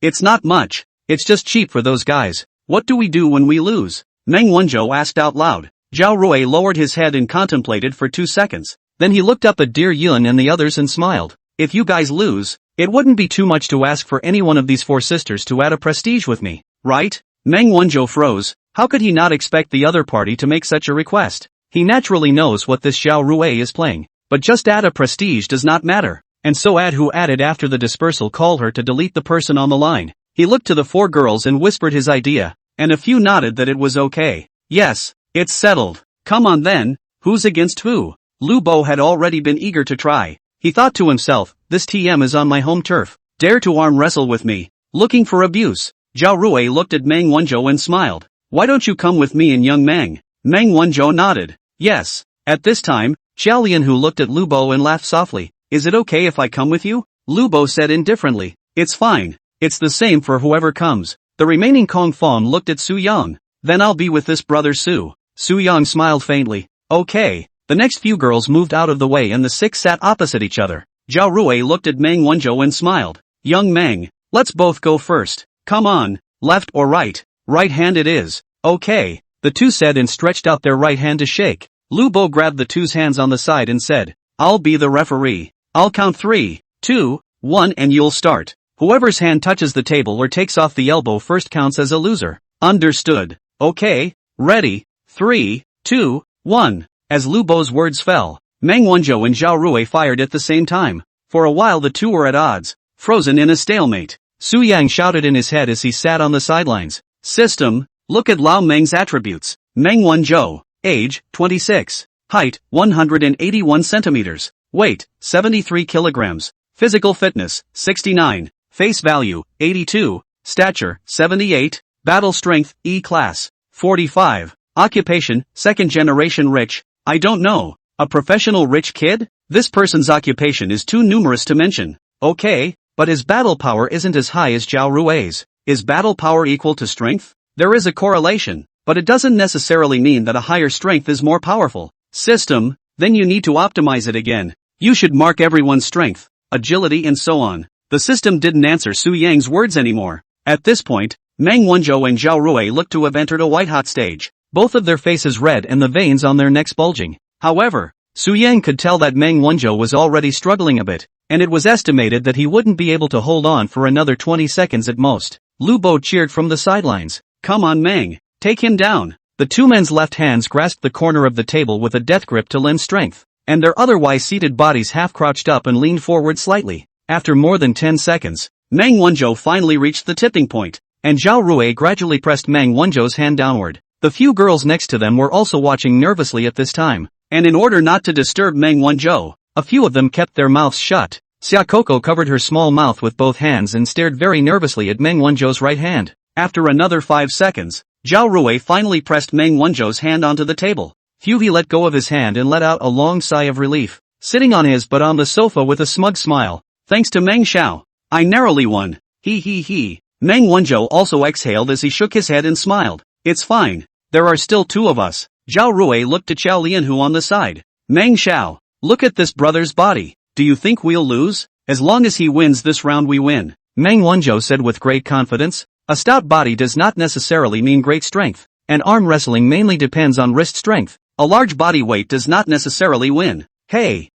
Speaker 1: it's not much. It's just cheap for those guys. What do we do when we lose? Meng Wanzhou asked out loud. Zhao Rui lowered his head and contemplated for 2 seconds. Then he looked up at Dear Yun and the others and smiled. If you guys lose, it wouldn't be too much to ask for any one of these 4 sisters to add a prestige with me, right? Meng Wanzhou froze. How could he not expect the other party to make such a request? He naturally knows what this Zhao Rui is playing. But just add a prestige does not matter. And so add who added after the dispersal call her to delete the person on the line. He looked to the 4 girls and whispered his idea, and a few nodded that it was okay. Yes, it's settled. Come on then, who's against who? Lu Bo had already been eager to try. He thought to himself, this TM is on my home turf. Dare to arm wrestle with me. Looking for abuse. Zhao Rui looked at Meng Wanzhou and smiled. Why don't you come with me and young Meng? Meng Wanzhou nodded. Yes. At this time, Xiao Lianhu looked at Lu Bo and laughed softly. Is it okay if I come with you? Lu Bo said indifferently. It's fine. It's the same for whoever comes. The remaining Kong Fong looked at Su Yang. Then I'll be with this brother Su. Su Yang smiled faintly. Okay. The next few girls moved out of the way and the 6 sat opposite each other. Zhao Rui looked at Meng Wanzhou and smiled. Young Meng, let's both go first. Come on, left or right? Right hand it is. Okay. The 2 said and stretched out their right hand to shake. Lu Bo grabbed the 2's hands on the side and said, I'll be the referee. I'll count 3, 2, 1 and you'll start. Whoever's hand touches the table or takes off the elbow first counts as a loser. Understood. Okay, ready, 3, 2, 1. As Lu Bo's words fell, Meng Wanzhou and Zhao Rui fired at the same time. For a while the 2 were at odds, frozen in a stalemate. Su Yang shouted in his head as he sat on the sidelines. System, look at Lao Meng's attributes. Meng Wanzhou, age, 26. Height, 181 centimeters. Weight, 73 kilograms. Physical fitness, 69. Face value, 82. Stature, 78. Battle strength, E class, 45. Occupation, second generation rich. I don't know. A professional rich kid? This person's occupation is too numerous to mention. Okay, but his battle power isn't as high as Zhao Rui's. Is battle power equal to strength? There is a correlation, but it doesn't necessarily mean that a higher strength is more powerful. System, then you need to optimize it again. You should mark everyone's strength, agility and so on. The system didn't answer Su Yang's words anymore. At this point, Meng Wanzhou and Zhao Rui looked to have entered a white-hot stage. Both of their faces red and the veins on their necks bulging. However, Su Yang could tell that Meng Wanzhou was already struggling a bit, and it was estimated that he wouldn't be able to hold on for another 20 seconds at most. Lu Bo cheered from the sidelines. Come on Meng, take him down. The 2 men's left hands grasped the corner of the table with a death grip to lend strength. and their otherwise seated bodies half crouched up and leaned forward slightly. After more than 10 seconds, Meng Wanzhou finally reached the tipping point, and Zhao Rui gradually pressed Meng Wanzhou's hand downward. The few girls next to them were also watching nervously at this time, and in order not to disturb Meng Wanzhou, a few of them kept their mouths shut. Xia Coco covered her small mouth with both hands and stared very nervously at Meng Wanzhou's right hand. After another 5 seconds, Zhao Rui finally pressed Meng Wanzhou's hand onto the table. He let go of his hand and let out a long sigh of relief, sitting on his butt on the sofa with a smug smile. Thanks to Meng Xiao, I narrowly won. He. Meng Wanzhou also exhaled as he shook his head and smiled. It's fine. There are still 2 of us. Zhao Rui looked to Qiao Lianhu on the side. Meng Xiao, look at this brother's body. Do you think we'll lose? As long as he wins this round we win. Meng Wanzhou said with great confidence. A stout body does not necessarily mean great strength, and arm wrestling mainly depends on wrist strength. A large body weight does not necessarily win. Hey,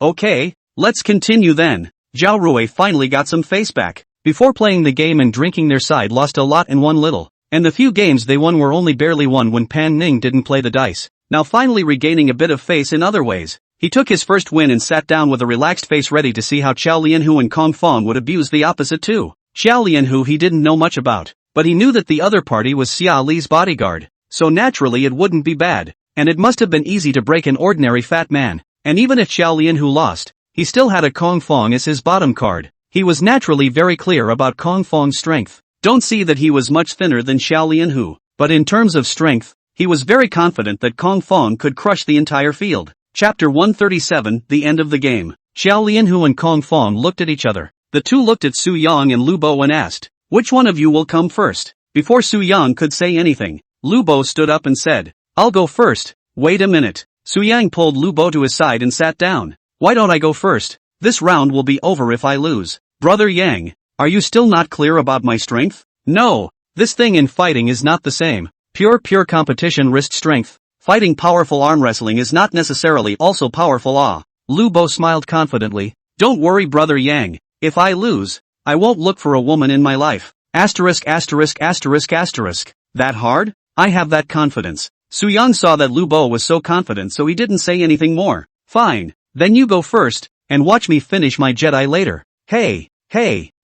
Speaker 1: okay, let's continue then. Zhao Rui finally got some face back. Before playing the game and drinking, their side lost a lot and won little, and the few games they won were only barely won when Pan Ning didn't play the dice. Now finally regaining a bit of face in other ways, he took his first win and sat down with a relaxed face ready to see how Qiao Lianhu and Kong Fong would abuse the opposite too. Qiao Lianhu he didn't know much about, but he knew that the other party was Xia Li's bodyguard, so naturally it wouldn't be bad, and it must have been easy to break an ordinary fat man, and even if Qiao Lianhu lost, he still had a Kong Fong as his bottom card. He was naturally very clear about Kong Fong's strength. Don't see that he was much thinner than Xiao Lianhu, but in terms of strength, he was very confident that Kong Fong could crush the entire field. Chapter 137, The End of the Game. Xiao Lianhu and Kong Fong looked at each other. The two looked at Su Yang and Lu Bo and asked, which one of you will come first? Before Su Yang could say anything, Lu Bo stood up and said, I'll go first. Wait a minute. Su Yang pulled Lu Bo to his side and sat down. Why don't I go first? This round will be over if I lose. Brother Yang, are you still not clear about my strength? No, this thing in fighting is not the same. Pure competition wrist strength. Fighting powerful arm wrestling is not necessarily also powerful. Lu Bo smiled confidently. Don't worry brother Yang, if I lose, I won't look for a woman in my life. That hard? I have that confidence. Su Yang saw that Lu Bo was so confident so he didn't say anything more. Fine, then you go first, and watch me finish my Jedi later. Hey,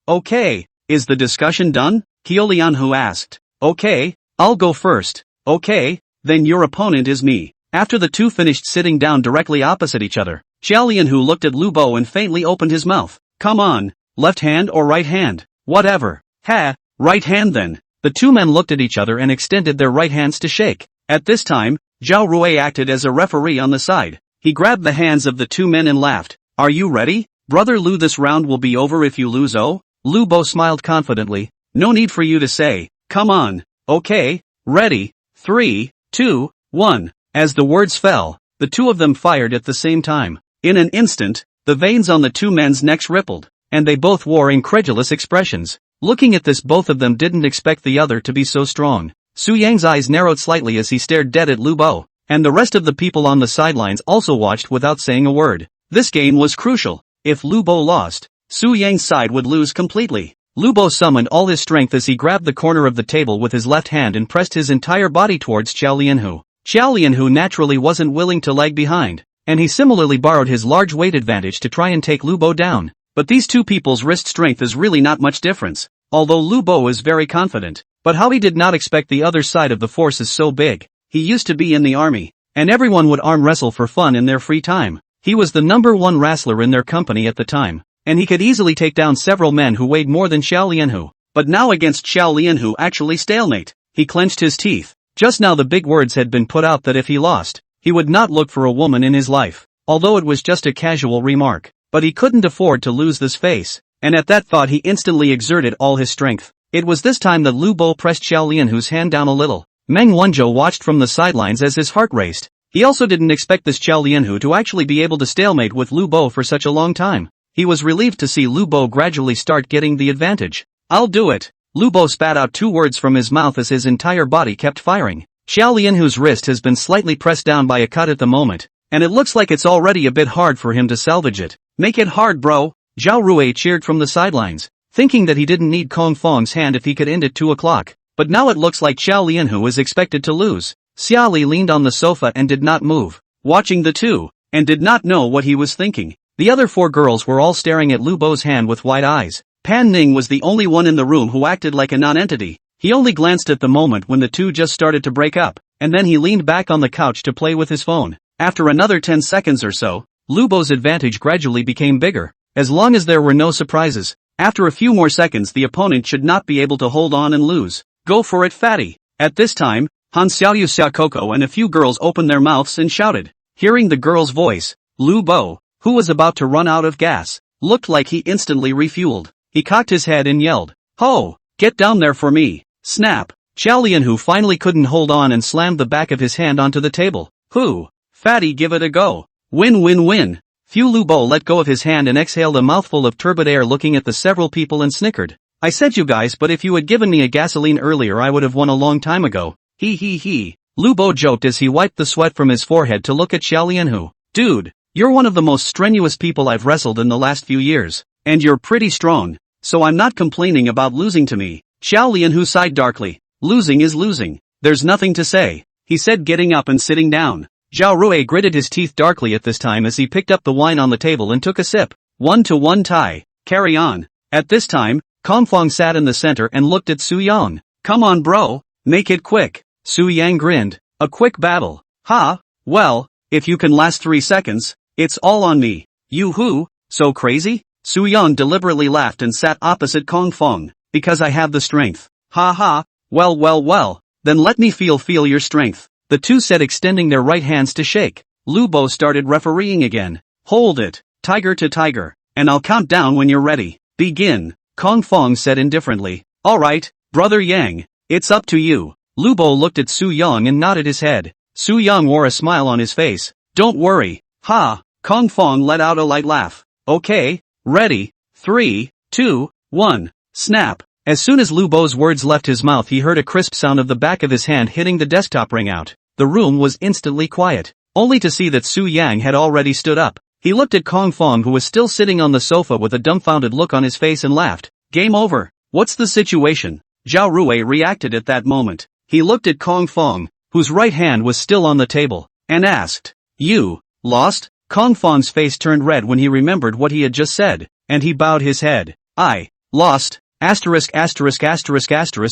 Speaker 1: okay, is the discussion done? Qiao Lianhu asked. Okay, I'll go first. Okay, then your opponent is me. After the two finished sitting down directly opposite each other, Qiao Lianhu looked at Lu Bo and faintly opened his mouth. Come on, left hand or right hand? Whatever. Right hand then. The two men looked at each other and extended their right hands to shake. At this time, Zhao Rui acted as a referee on the side. He grabbed the hands of the two men and laughed. Are you ready? Brother Lu, this round will be over if you lose. Oh? Lu Bo smiled confidently. No need for you to say. Come on. Okay, ready. 3, 2, 1. As the words fell, the two of them fired at the same time. In an instant, the veins on the two men's necks rippled, and they both wore incredulous expressions. Looking at this, both of them didn't expect the other to be so strong. Su Yang's eyes narrowed slightly as he stared dead at Lu Bo, and the rest of the people on the sidelines also watched without saying a word. This game was crucial. If Lu Bo lost, Su Yang's side would lose completely. Lu Bo summoned all his strength as he grabbed the corner of the table with his left hand and pressed his entire body towards Qiao Lianhu. Qiao Lianhu naturally wasn't willing to lag behind, and he similarly borrowed his large weight advantage to try and take Lu Bo down. But these two people's wrist strength is really not much difference, although Lu Bo is very confident. But how he did not expect the other side of the force is so big. He used to be in the army, and everyone would arm wrestle for fun in their free time. He was the #1 wrestler in their company at the time, and he could easily take down several men who weighed more than Xiao Lianhu. But now against Xiao Lianhu actually stalemate. He clenched his teeth. Just now the big words had been put out that if he lost, he would not look for a woman in his life, although it was just a casual remark. But he couldn't afford to lose this face, and at that thought he instantly exerted all his strength. It was this time that Lu Bo pressed Xiao Lianhu's hand down a little. Meng Wanzhou watched from the sidelines as his heart raced. He also didn't expect this Xiao Lianhu to actually be able to stalemate with Lu Bo for such a long time. He was relieved to see Lu Bo gradually start getting the advantage. I'll do it. Lu Bo spat out 2 words from his mouth as his entire body kept firing. Xiao Lianhu's wrist has been slightly pressed down by a cut at the moment, and it looks like it's already a bit hard for him to salvage it. Make it hard, bro. Zhao Rui cheered from the sidelines, thinking that he didn't need Kong Fong's hand if he could end at 2 o'clock. But now it looks like Xiao Lianhu is expected to lose. Xia Li leaned on the sofa and did not move, watching the two, and did not know what he was thinking. The other 4 girls were all staring at Lu Bo's hand with wide eyes. Pan Ning was the only one in the room who acted like a non-entity. He only glanced at the moment when the two just started to break up, and then he leaned back on the couch to play with his phone. After another 10 seconds or so, Lu Bo's advantage gradually became bigger. As long as there were no surprises, after a few more seconds the opponent should not be able to hold on and lose. Go for it, fatty. At this time, Han Xiaoyu Xiaokoko and a few girls opened their mouths and shouted. Hearing the girl's voice, Lu Bo, who was about to run out of gas, looked like he instantly refueled. He cocked his head and yelled, "Ho! Get down there for me!" Snap! Xiao Lianhu finally couldn't hold on and slammed the back of his hand onto the table. Whoo! Fatty, give it a go. Win win win. Fu Lu Bo let go of his hand and exhaled a mouthful of turbid air, looking at the several people and snickered. I said you guys, but if you had given me a gasoline earlier I would have won a long time ago. He he he. Lu Bo joked as he wiped the sweat from his forehead to look at Xiao Lianhu. Dude, you're one of the most strenuous people I've wrestled in the last few years. And you're pretty strong. So I'm not complaining about losing to me. Xiao Lianhu sighed darkly. Losing is losing. There's nothing to say, he said, getting up and sitting down. Zhao Rui gritted his teeth darkly at this time as he picked up the wine on the table and took a sip. 1-1 tie. Carry on. At this time, Kong Fong sat in the center and looked at Su Yang. Come on bro, make it quick. Su Yang grinned. A quick battle. Ha, well, if you can last 3 seconds, it's all on me. You who, so crazy? Su Yang deliberately laughed and sat opposite Kong Fong. Because I have the strength. Ha ha, well, then let me feel your strength. The two said, extending their right hands to shake. Lu Bo started refereeing again. Hold it, tiger to tiger, and I'll count down when you're ready. Begin, Kong Fong said indifferently. Alright, brother Yang, it's up to you. Lu Bo looked at Su Yang and nodded his head. Su Yang wore a smile on his face. Don't worry. Ha, Kong Fong let out a light laugh. Okay, ready, 3, 2, 1, snap. As soon as Lu Bo's words left his mouth he heard a crisp sound of the back of his hand hitting the desktop ring out. The room was instantly quiet, only to see that Su Yang had already stood up. He looked at Kong Fong, who was still sitting on the sofa with a dumbfounded look on his face, and laughed. Game over. What's the situation? Zhao Rui reacted at that moment. He looked at Kong Fong, whose right hand was still on the table, and asked, You lost? Kong Fong's face turned red when he remembered what he had just said, and he bowed his head. I lost. Asterisk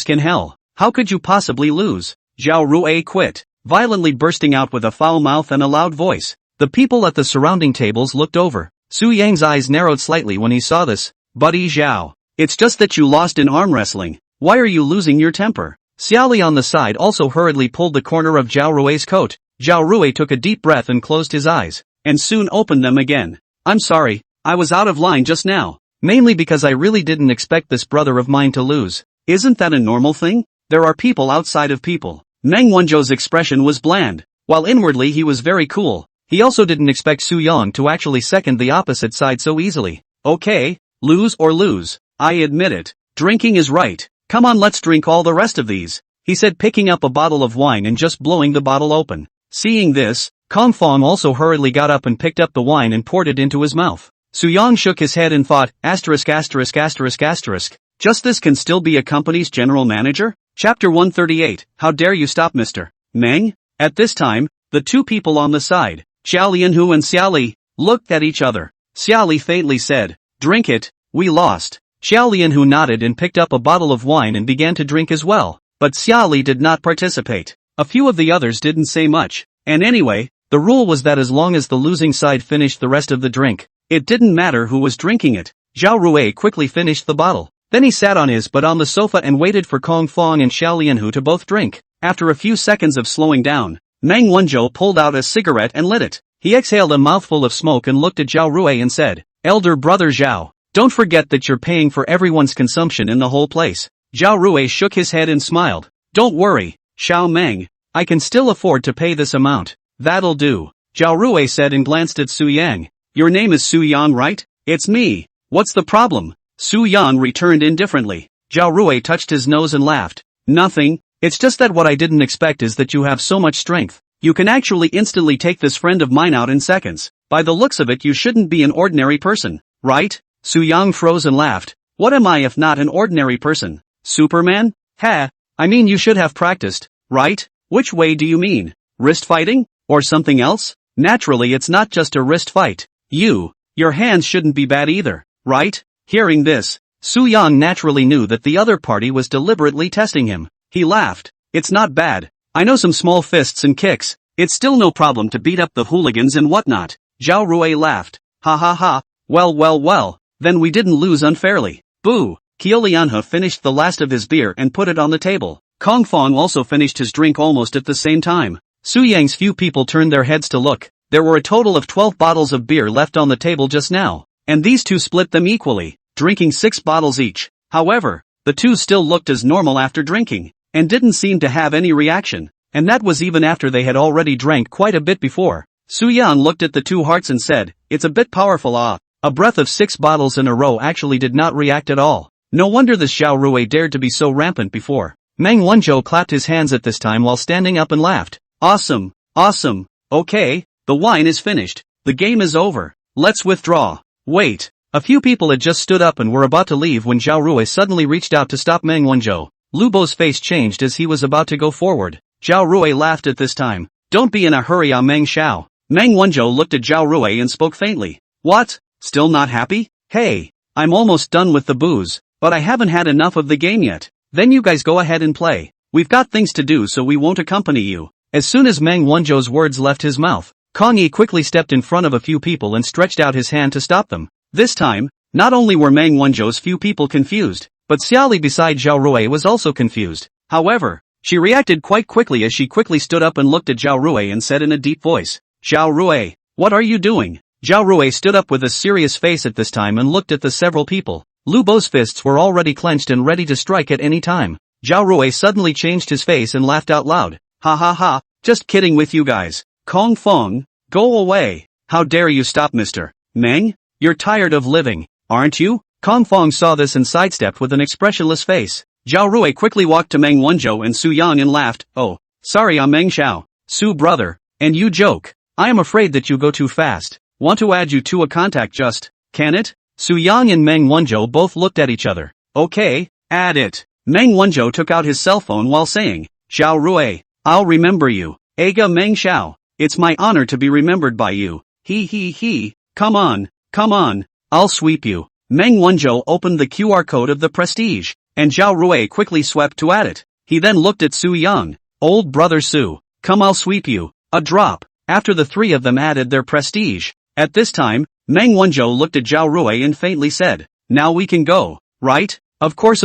Speaker 1: in hell. How could you possibly lose? Zhao Rui quit, violently bursting out with a foul mouth and a loud voice. The people at the surrounding tables looked over. Su Yang's eyes narrowed slightly when he saw this. Buddy Zhao, it's just that you lost in arm wrestling. Why are you losing your temper? Xiaoli on the side also hurriedly pulled the corner of Zhao Rui's coat. Zhao Rui took a deep breath and closed his eyes, and soon opened them again. I'm sorry, I was out of line just now. Mainly because I really didn't expect this brother of mine to lose. Isn't that a normal thing? There are people outside of people. Meng Wanzhou's expression was bland, while inwardly he was very cool. He also didn't expect Su Yang to actually second the opposite side so easily. Okay, lose or lose. I admit it. Drinking is right. Come on, let's drink all the rest of these, he said, picking up a bottle of wine and just blowing the bottle open. Seeing this, Kong Fong also hurriedly got up and picked up the wine and poured it into his mouth. Su Yang shook his head and thought, asterisk. Just this can still be a company's general manager? Chapter 138, How dare you stop Mr. Meng? At this time, the two people on the side, Xiao Lianhu and Xiaoli, looked at each other. Xiaoli faintly said, drink it, we lost. Xiao Lianhu nodded and picked up a bottle of wine and began to drink as well, but Xiaoli did not participate. A few of the others didn't say much, and anyway, the rule was that as long as the losing side finished the rest of the drink, it didn't matter who was drinking it. Zhao Rui quickly finished the bottle. Then he sat on his butt on the sofa and waited for Kong Fong and Xiao Lianhu to both drink. After a few seconds of slowing down, Meng Wanzhou pulled out a cigarette and lit it. He exhaled a mouthful of smoke and looked at Zhao Rui and said, Elder brother Zhao, don't forget that you're paying for everyone's consumption in the whole place. Zhao Rui shook his head and smiled. Don't worry, Xiao Meng, I can still afford to pay this amount. That'll do, Zhao Rui said and glanced at Su Yang. Your name is Su Yang, right? It's me. What's the problem? Su Yang returned indifferently. Zhao Rui touched his nose and laughed. Nothing, it's just that what I didn't expect is that you have so much strength. You can actually instantly take this friend of mine out in seconds. By the looks of it you shouldn't be an ordinary person, right? Su Yang froze and laughed. What am I if not an ordinary person? Superman? Ha, I mean you should have practiced, right? Which way do you mean? Wrist fighting? Or something else? Naturally it's not just a wrist fight. Your hands shouldn't be bad either, right? Hearing this, Su Yang naturally knew that the other party was deliberately testing him. He laughed. It's not bad. I know some small fists and kicks. It's still no problem to beat up the hooligans and whatnot. Zhao Rui laughed. Ha ha ha. Well, then we didn't lose unfairly. Boo. Qiulianhe finished the last of his beer and put it on the table. Kong Fong also finished his drink almost at the same time. Su Yang's few people turned their heads to look. There were a total of 12 bottles of beer left on the table just now, and these two split them equally, drinking 6 bottles each. However, the two still looked as normal after drinking, and didn't seem to have any reaction, and that was even after they had already drank quite a bit before. Su Yang looked at the two hearts and said, "It's a bit powerful A breath of 6 bottles in a row actually did not react at all. No wonder this Zhao Rui dared to be so rampant before." Meng Wanzhou clapped his hands at this time while standing up and laughed. Awesome. Okay, the wine is finished. The game is over. Let's withdraw. Wait. A few people had just stood up and were about to leave when Zhao Rui suddenly reached out to stop Meng Wanzhou. Lu Bo's face changed as he was about to go forward. Zhao Rui laughed at this time. Don't be in a hurry, Meng Xiao. Meng Wanzhou looked at Zhao Rui and spoke faintly. What? Still not happy? Hey, I'm almost done with the booze, but I haven't had enough of the game yet. Then you guys go ahead and play. We've got things to do so we won't accompany you. As soon as Meng Wanzhou's words left his mouth, Kong Yi quickly stepped in front of a few people and stretched out his hand to stop them. This time, not only were Meng Wanzhou's few people confused, but Xiaoli beside Zhao Rui was also confused. However, she reacted quite quickly as she quickly stood up and looked at Zhao Rui and said in a deep voice, "Zhao Rui, what are you doing?" Zhao Rui stood up with a serious face at this time and looked at the several people. Lu Bo's fists were already clenched and ready to strike at any time. Zhao Rui suddenly changed his face and laughed out loud. Ha ha ha, just kidding with you guys. Kong Fong, go away. How dare you stop Mr. Meng? You're tired of living, aren't you? Kong Fong saw this and sidestepped with an expressionless face. Zhao Rui quickly walked to Meng Wanzhou and Su Yang and laughed. Oh, sorry, Meng Xiao. Su brother, and you joke. I am afraid that you go too fast. Want to add you to a contact just, can it? Su Yang and Meng Wanzhou both looked at each other. Okay, add it. Meng Wanzhou took out his cell phone while saying, Zhao Rui, I'll remember you. Aga Meng Xiao, it's my honor to be remembered by you. He. Come on, I'll sweep you. Meng Wanzhou opened the QR code of the Prestige, and Zhao Rui quickly swept to add it. He then looked at Su Yang. Old brother Su, come I'll sweep you. A drop. After the three of them added their Prestige. At this time, Meng Wanzhou looked at Zhao Rui and faintly said, now we can go, right? Of course.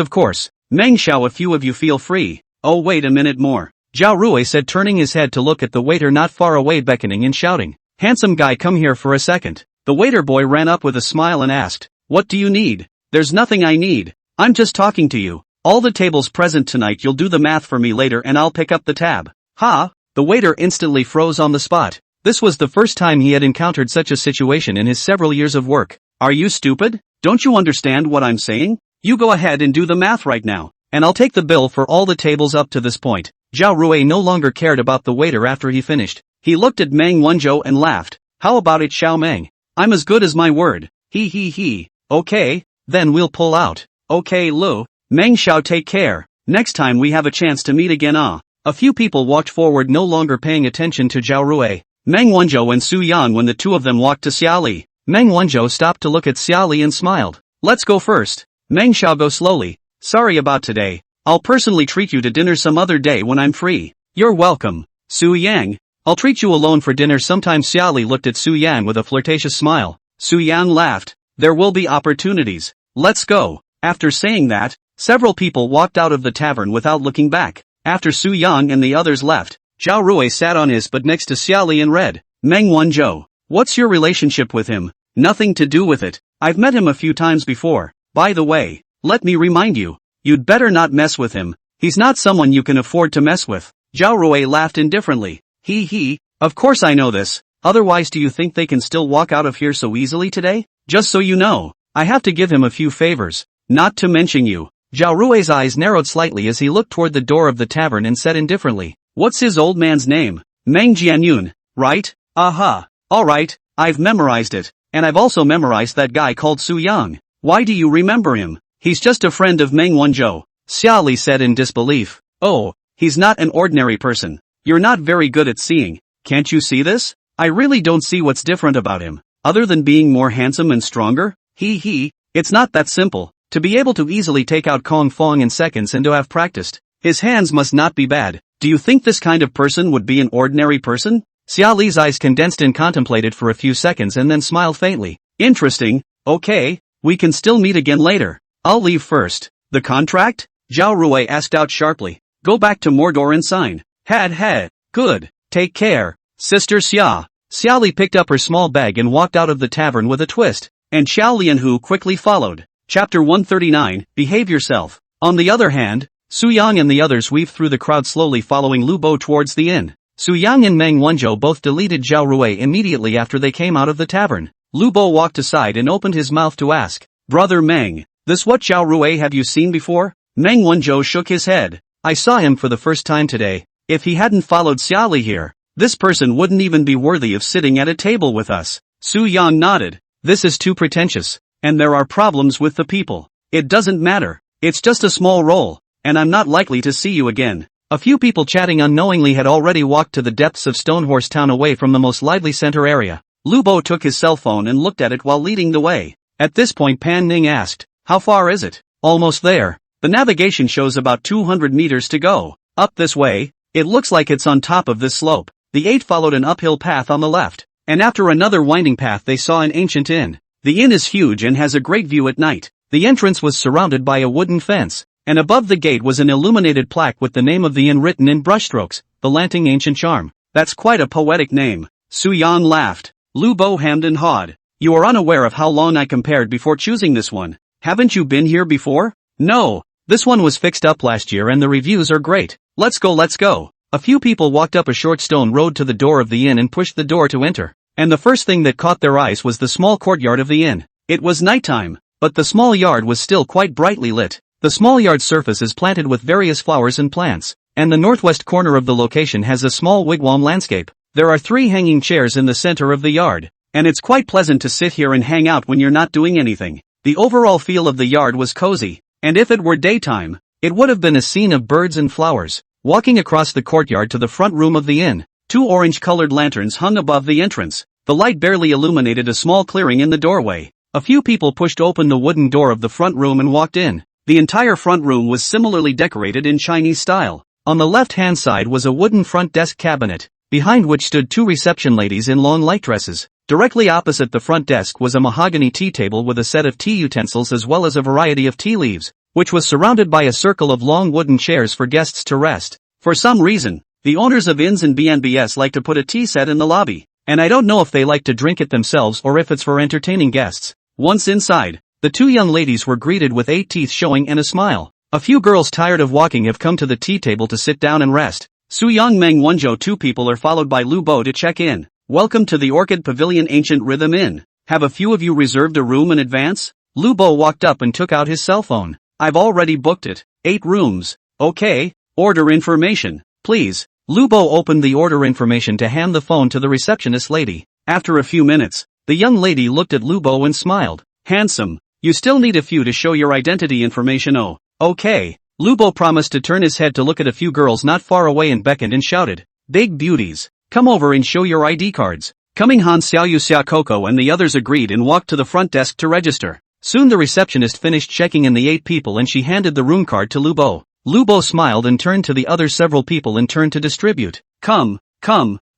Speaker 1: Meng Xiao, a few of you feel free. Oh wait a minute more. Zhao Rui said, turning his head to look at the waiter not far away beckoning and shouting. Handsome guy, come here for a second. The waiter boy ran up with a smile and asked, what do you need? There's nothing I need. I'm just talking to you. All the tables present tonight, you'll do the math for me later and I'll pick up the tab. Ha! The waiter instantly froze on the spot. This was the first time he had encountered such a situation in his several years of work. Are you stupid? Don't you understand what I'm saying? You go ahead and do the math right now, and I'll take the bill for all the tables up to this point. Zhao Rui no longer cared about the waiter after he finished. He looked at Meng Wanzhou and laughed. How about it, Xiao Meng? I'm as good as my word. He. Okay, then we'll pull out. Okay, Lu. Meng Xiao, take care. Next time we have a chance to meet again. A few people walked forward, no longer paying attention to Zhao Rui, Meng Wanzhou and Su Yang. When the two of them walked to Xiaoli, Meng Wanzhou stopped to look at Xiaoli and smiled. Let's go first. Meng Xiao, go slowly. Sorry about today. I'll personally treat you to dinner some other day when I'm free. You're welcome. Su Yang, I'll treat you alone for dinner sometime. Xiaoli looked at Su Yang with a flirtatious smile. Su Yang laughed. There will be opportunities. Let's go. After saying that, several people walked out of the tavern without looking back. After Su Yang and the others left, Zhao Rui sat on his butt next to Xiaoli and read. Meng Wanzhou, what's your relationship with him? Nothing to do with it. I've met him a few times before. By the way, let me remind you, you'd better not mess with him. He's not someone you can afford to mess with. Zhao Rui laughed indifferently. He, of course I know this. Otherwise, do you think they can still walk out of here so easily today? Just so you know, I have to give him a few favors. Not to mention you. Zhao Rui's eyes narrowed slightly as he looked toward the door of the tavern and said indifferently, what's his old man's name? Meng Jianyun, right? Aha. Alright, I've memorized it. And I've also memorized that guy called Su Yang. Why do you remember him? He's just a friend of Meng Wanzhou. Xiaoli said in disbelief. Oh, he's not an ordinary person. You're not very good at seeing. Can't you see this? I really don't see what's different about him, other than being more handsome and stronger. It's not that simple. To be able to easily take out Kong Fong in seconds and to have practiced, his hands must not be bad. Do you think this kind of person would be an ordinary person? Xia Li's eyes condensed and contemplated for a few seconds and then smiled faintly. Interesting. Okay, we can still meet again later. I'll leave first. The contract? Zhao Rui asked out sharply. Go back to Mordor and sign. Had. Good. Take care, Sister Xia. Xia Li picked up her small bag and walked out of the tavern with a twist, and Xiao Lianhu quickly followed. Chapter 139, Behave Yourself. On the other hand, Su Yang and the others weaved through the crowd slowly following Lu Bo towards the inn. Su Yang and Meng Wanzhou both deleted Zhao Rui immediately after they came out of the tavern. Lu Bo walked aside and opened his mouth to ask, Brother Meng, this what Zhao Rui have you seen before? Meng Wanzhou shook his head. I saw him for the first time today. If he hadn't followed Xia Li here, this person wouldn't even be worthy of sitting at a table with us. Su Yang nodded. This is too pretentious. And there are problems with the people. It doesn't matter. It's just a small role, and I'm not likely to see you again. A few people chatting unknowingly had already walked to the depths of Stonehorse Town away from the most lively center area. Lu Bo took his cell phone and looked at it while leading the way. At this point Pan Ning asked, how far is it? Almost there. The navigation shows about 200 meters to go. Up this way. It looks like it's on top of this slope. The eight followed an uphill path on the left, and after another winding path they saw an ancient inn. The inn is huge and has a great view at night. The entrance was surrounded by a wooden fence, and above the gate was an illuminated plaque with the name of the inn written in brushstrokes, the Lanting Ancient Charm. That's quite a poetic name. Su Yang laughed. Lu Bo hemmed and hawed. You are unaware of how long I compared before choosing this one. Haven't you been here before? No. This one was fixed up last year and the reviews are great. Let's go. A few people walked up a short stone road to the door of the inn and pushed the door to enter. And the first thing that caught their eyes was the small courtyard of the inn. It was nighttime, but the small yard was still quite brightly lit. The small yard surface is planted with various flowers and plants, and the northwest corner of the location has a small wigwam landscape. There are 3 hanging chairs in the center of the yard, and it's quite pleasant to sit here and hang out when you're not doing anything. The overall feel of the yard was cozy, and if it were daytime, it would have been a scene of birds and flowers. Walking across the courtyard to the front room of the inn, 2 orange-colored lanterns hung above the entrance. The light barely illuminated a small clearing in the doorway. A few people pushed open the wooden door of the front room and walked in. The entire front room was similarly decorated in Chinese style. On the left-hand side was a wooden front desk cabinet, behind which stood 2 reception ladies in long light dresses. Directly opposite the front desk was a mahogany tea table with a set of tea utensils as well as a variety of tea leaves, which was surrounded by a circle of long wooden chairs for guests to rest. For some reason, the owners of inns and BNBs like to put a tea set in the lobby. And I don't know if they like to drink it themselves or if it's for entertaining guests. Once inside, the 2 young ladies were greeted with 8 teeth showing and a smile. A few girls tired of walking have come to the tea table to sit down and rest. Su Yang Meng Wanzhou 2 people are followed by Lu Bo to check in. Welcome to the Orchid Pavilion Ancient Rhythm Inn. Have a few of you reserved a room in advance? Lu Bo walked up and took out his cell phone. I've already booked it. 8 rooms. Okay. Order information, please. Lu Bo opened the order information to hand the phone to the receptionist lady. After a few minutes, the young lady looked at Lu Bo and smiled. Handsome. You still need a few to show your identity information. Oh, okay. Lu Bo promised to turn his head to look at a few girls not far away and beckoned and shouted. Big beauties. Come over and show your ID cards. Coming Han Xiaoyu Xia Coco and the others agreed and walked to the front desk to register. Soon the receptionist finished checking in the 8 people and she handed the room card to Lu Bo. Lu Bo smiled and turned to the other several people and turned to distribute. Come,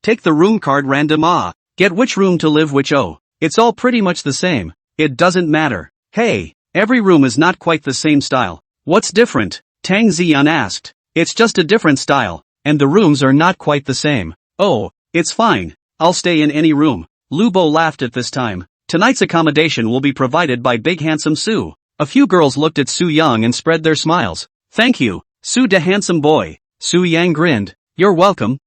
Speaker 1: take the room card random. Get which room to live which. Oh, it's all pretty much the same. It doesn't matter. Hey, every room is not quite the same style. What's different? Tang Ziyan asked. It's just a different style, and the rooms are not quite the same. Oh, it's fine. I'll stay in any room. Lu Bo laughed at this time. Tonight's accommodation will be provided by Big Handsome Su. A few girls looked at Su Yang and spread their smiles. Thank you, Su de handsome boy. Su Yang grinned. You're welcome.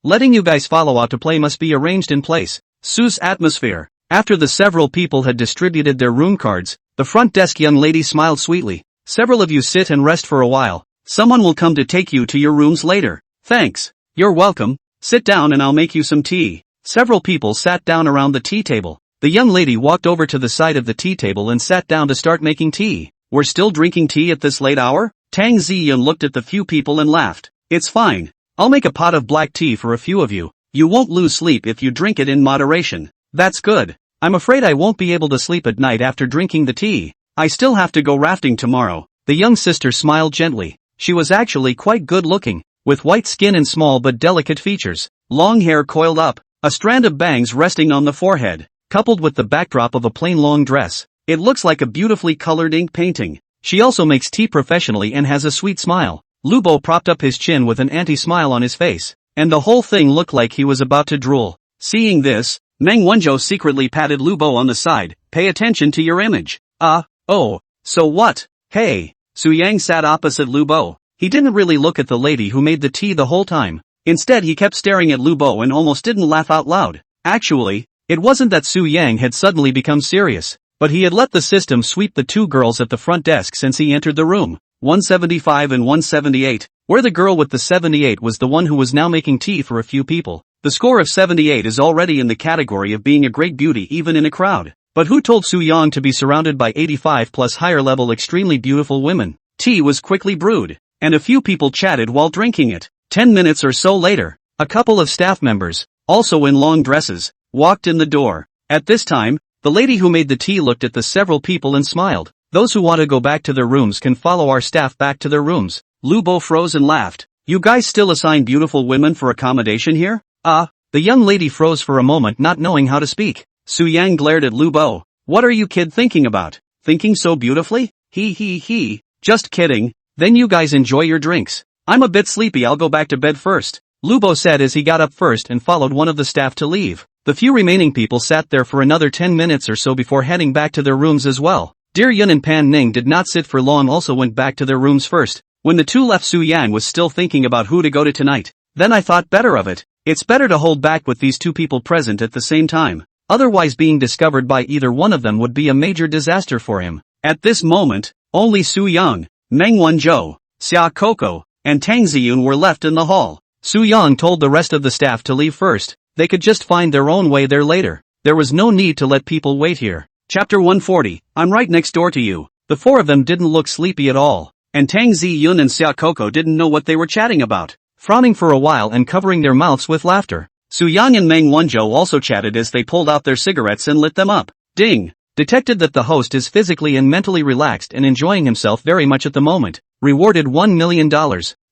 Speaker 1: Letting you guys follow out to play must be arranged in place. Su's atmosphere. After the several people had distributed their room cards, the front desk young lady smiled sweetly. Several of you sit and rest for a while. Someone will come to take you to your rooms later. Thanks. You're welcome. Sit down and I'll make you some tea. Several people sat down around the tea table. The young lady walked over to the side of the tea table and sat down to start making tea. We're still drinking tea at this late hour? Tang Ziyan looked at the few people and laughed. It's fine. I'll make a pot of black tea for a few of you. You won't lose sleep if you drink it in moderation. That's good. I'm afraid I won't be able to sleep at night after drinking the tea. I still have to go rafting tomorrow. The young sister smiled gently. She was actually quite good looking, with white skin and small but delicate features, long hair coiled up, a strand of bangs resting on the forehead, coupled with the backdrop of a plain long dress. It looks like a beautifully colored ink painting. She also makes tea professionally and has a sweet smile. Lubo propped up his chin with an anti-smile on his face, and the whole thing looked like he was about to drool. Seeing this, Meng Wanzhou secretly patted Lubo on the side. Pay attention to your image. Oh, so what? Hey. Su Yang sat opposite Lubo. He didn't really look at the lady who made the tea the whole time. Instead he kept staring at Lubo and almost didn't laugh out loud. Actually, it wasn't that Su Yang had suddenly become serious, but he had let the system sweep the two girls at the front desk since he entered the room. 175 and 178, where the girl with the 78 was the one who was now making tea for a few people. The score of 78 is already in the category of being a great beauty even in a crowd. But who told Su Yang to be surrounded by 85 plus higher level extremely beautiful women? Tea was quickly brewed, and a few people chatted while drinking it. 10 minutes or so later, a couple of staff members, also in long dresses, walked in the door. At this time, the lady who made the tea looked at the several people and smiled. Those who want to go back to their rooms can follow our staff back to their rooms. Lubo froze and laughed. You guys still assign beautiful women for accommodation here? The young lady froze for a moment not knowing how to speak. Su Yang glared at Lubo. What are you kid thinking about? Thinking so beautifully? He. Just kidding. Then you guys enjoy your drinks. I'm a bit sleepy, I'll go back to bed first. Lubo said as he got up first and followed one of the staff to leave. The few remaining people sat there for another 10 minutes or so before heading back to their rooms as well. Dear Yun and Pan Ning did not sit for long, also went back to their rooms first. When the two left, Su Yang was still thinking about who to go to tonight. Then I thought better of it. It's better to hold back with these two people present at the same time. Otherwise being discovered by either one of them would be a major disaster for him. At this moment, only Su Yang, Meng Wanzhou, Xia Coco, and Tang Ziyun were left in the hall. Su Yang told the rest of the staff to leave first. They could just find their own way there later. There was no need to let people wait here. Chapter 140, I'm right next door to you. The four of them didn't look sleepy at all, and Tang Ziyun and Xia Coco didn't know what they were chatting about, frowning for a while and covering their mouths with laughter. Su Yang and Meng Wanzhou also chatted as they pulled out their cigarettes and lit them up. Ding! Detected that the host is physically and mentally relaxed and enjoying himself very much at the moment. Rewarded $1 million.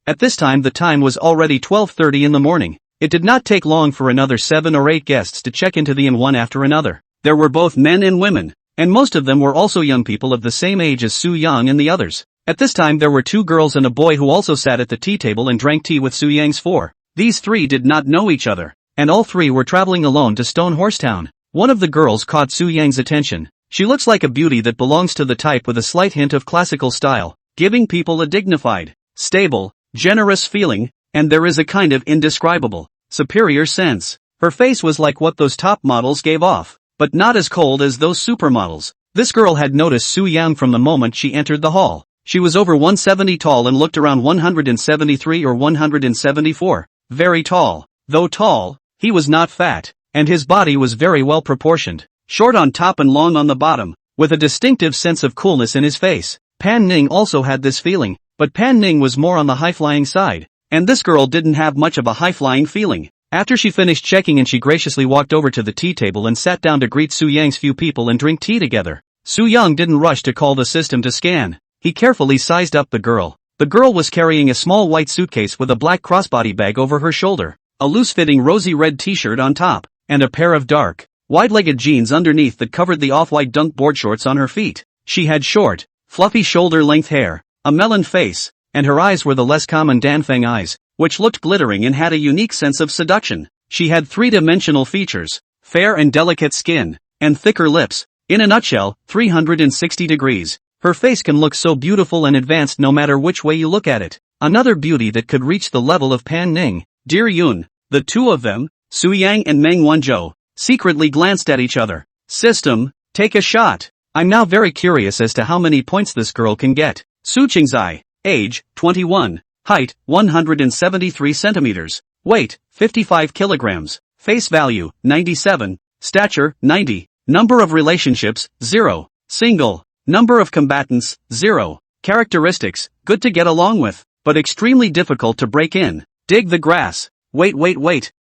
Speaker 1: At this time the time was already 12:30 in the morning. It did not take long for another 7 or 8 guests to check into the inn one after another. There were both men and women, and most of them were also young people of the same age as Su Yang and the others. At this time there were 2 girls and a boy who also sat at the tea table and drank tea with Su Yang's 4. These 3 did not know each other, and all 3 were traveling alone to Stone Horse Town. One of the girls caught Su Yang's attention. She looks like a beauty that belongs to the type with a slight hint of classical style, giving people a dignified, stable, generous feeling, and there is a kind of indescribable, superior sense. Her face was like what those top models gave off, but not as cold as those supermodels. This girl had noticed Su Yang from the moment she entered the hall. She was over 170 tall and looked around 173 or 174. Very tall. Though tall, he was not fat, and his body was very well proportioned. Short on top and long on the bottom, with a distinctive sense of coolness in his face. Pan Ning also had this feeling, but Pan Ning was more on the high-flying side, and this girl didn't have much of a high-flying feeling. After she finished checking in, she graciously walked over to the tea table and sat down to greet Su Yang's few people and drink tea together. Su Yang didn't rush to call the system to scan. He carefully sized up the girl. The girl was carrying a small white suitcase with a black crossbody bag over her shoulder, a loose-fitting rosy red t-shirt on top, and a pair of dark, wide-legged jeans underneath that covered the off-white dunk board shorts on her feet. She had short, fluffy shoulder-length hair, a melon face, and her eyes were the less common Danfeng eyes, which looked glittering and had a unique sense of seduction. She had 3-dimensional features, fair and delicate skin, and thicker lips. In a nutshell, 360 degrees. Her face can look so beautiful and advanced no matter which way you look at it. Another beauty that could reach the level of Pan Ning. Dear Yun, the two of them, Su Yang and Meng Wanzhou, secretly glanced at each other. System, take a shot. I'm now very curious as to how many points this girl can get. Su Qingzai, age, 21, height, 173 centimeters, weight, 55 kilograms, face value, 97, stature, 90, number of relationships, 0, single, number of combatants, 0, characteristics, good to get along with, but extremely difficult to break in. Dig the grass. Wait,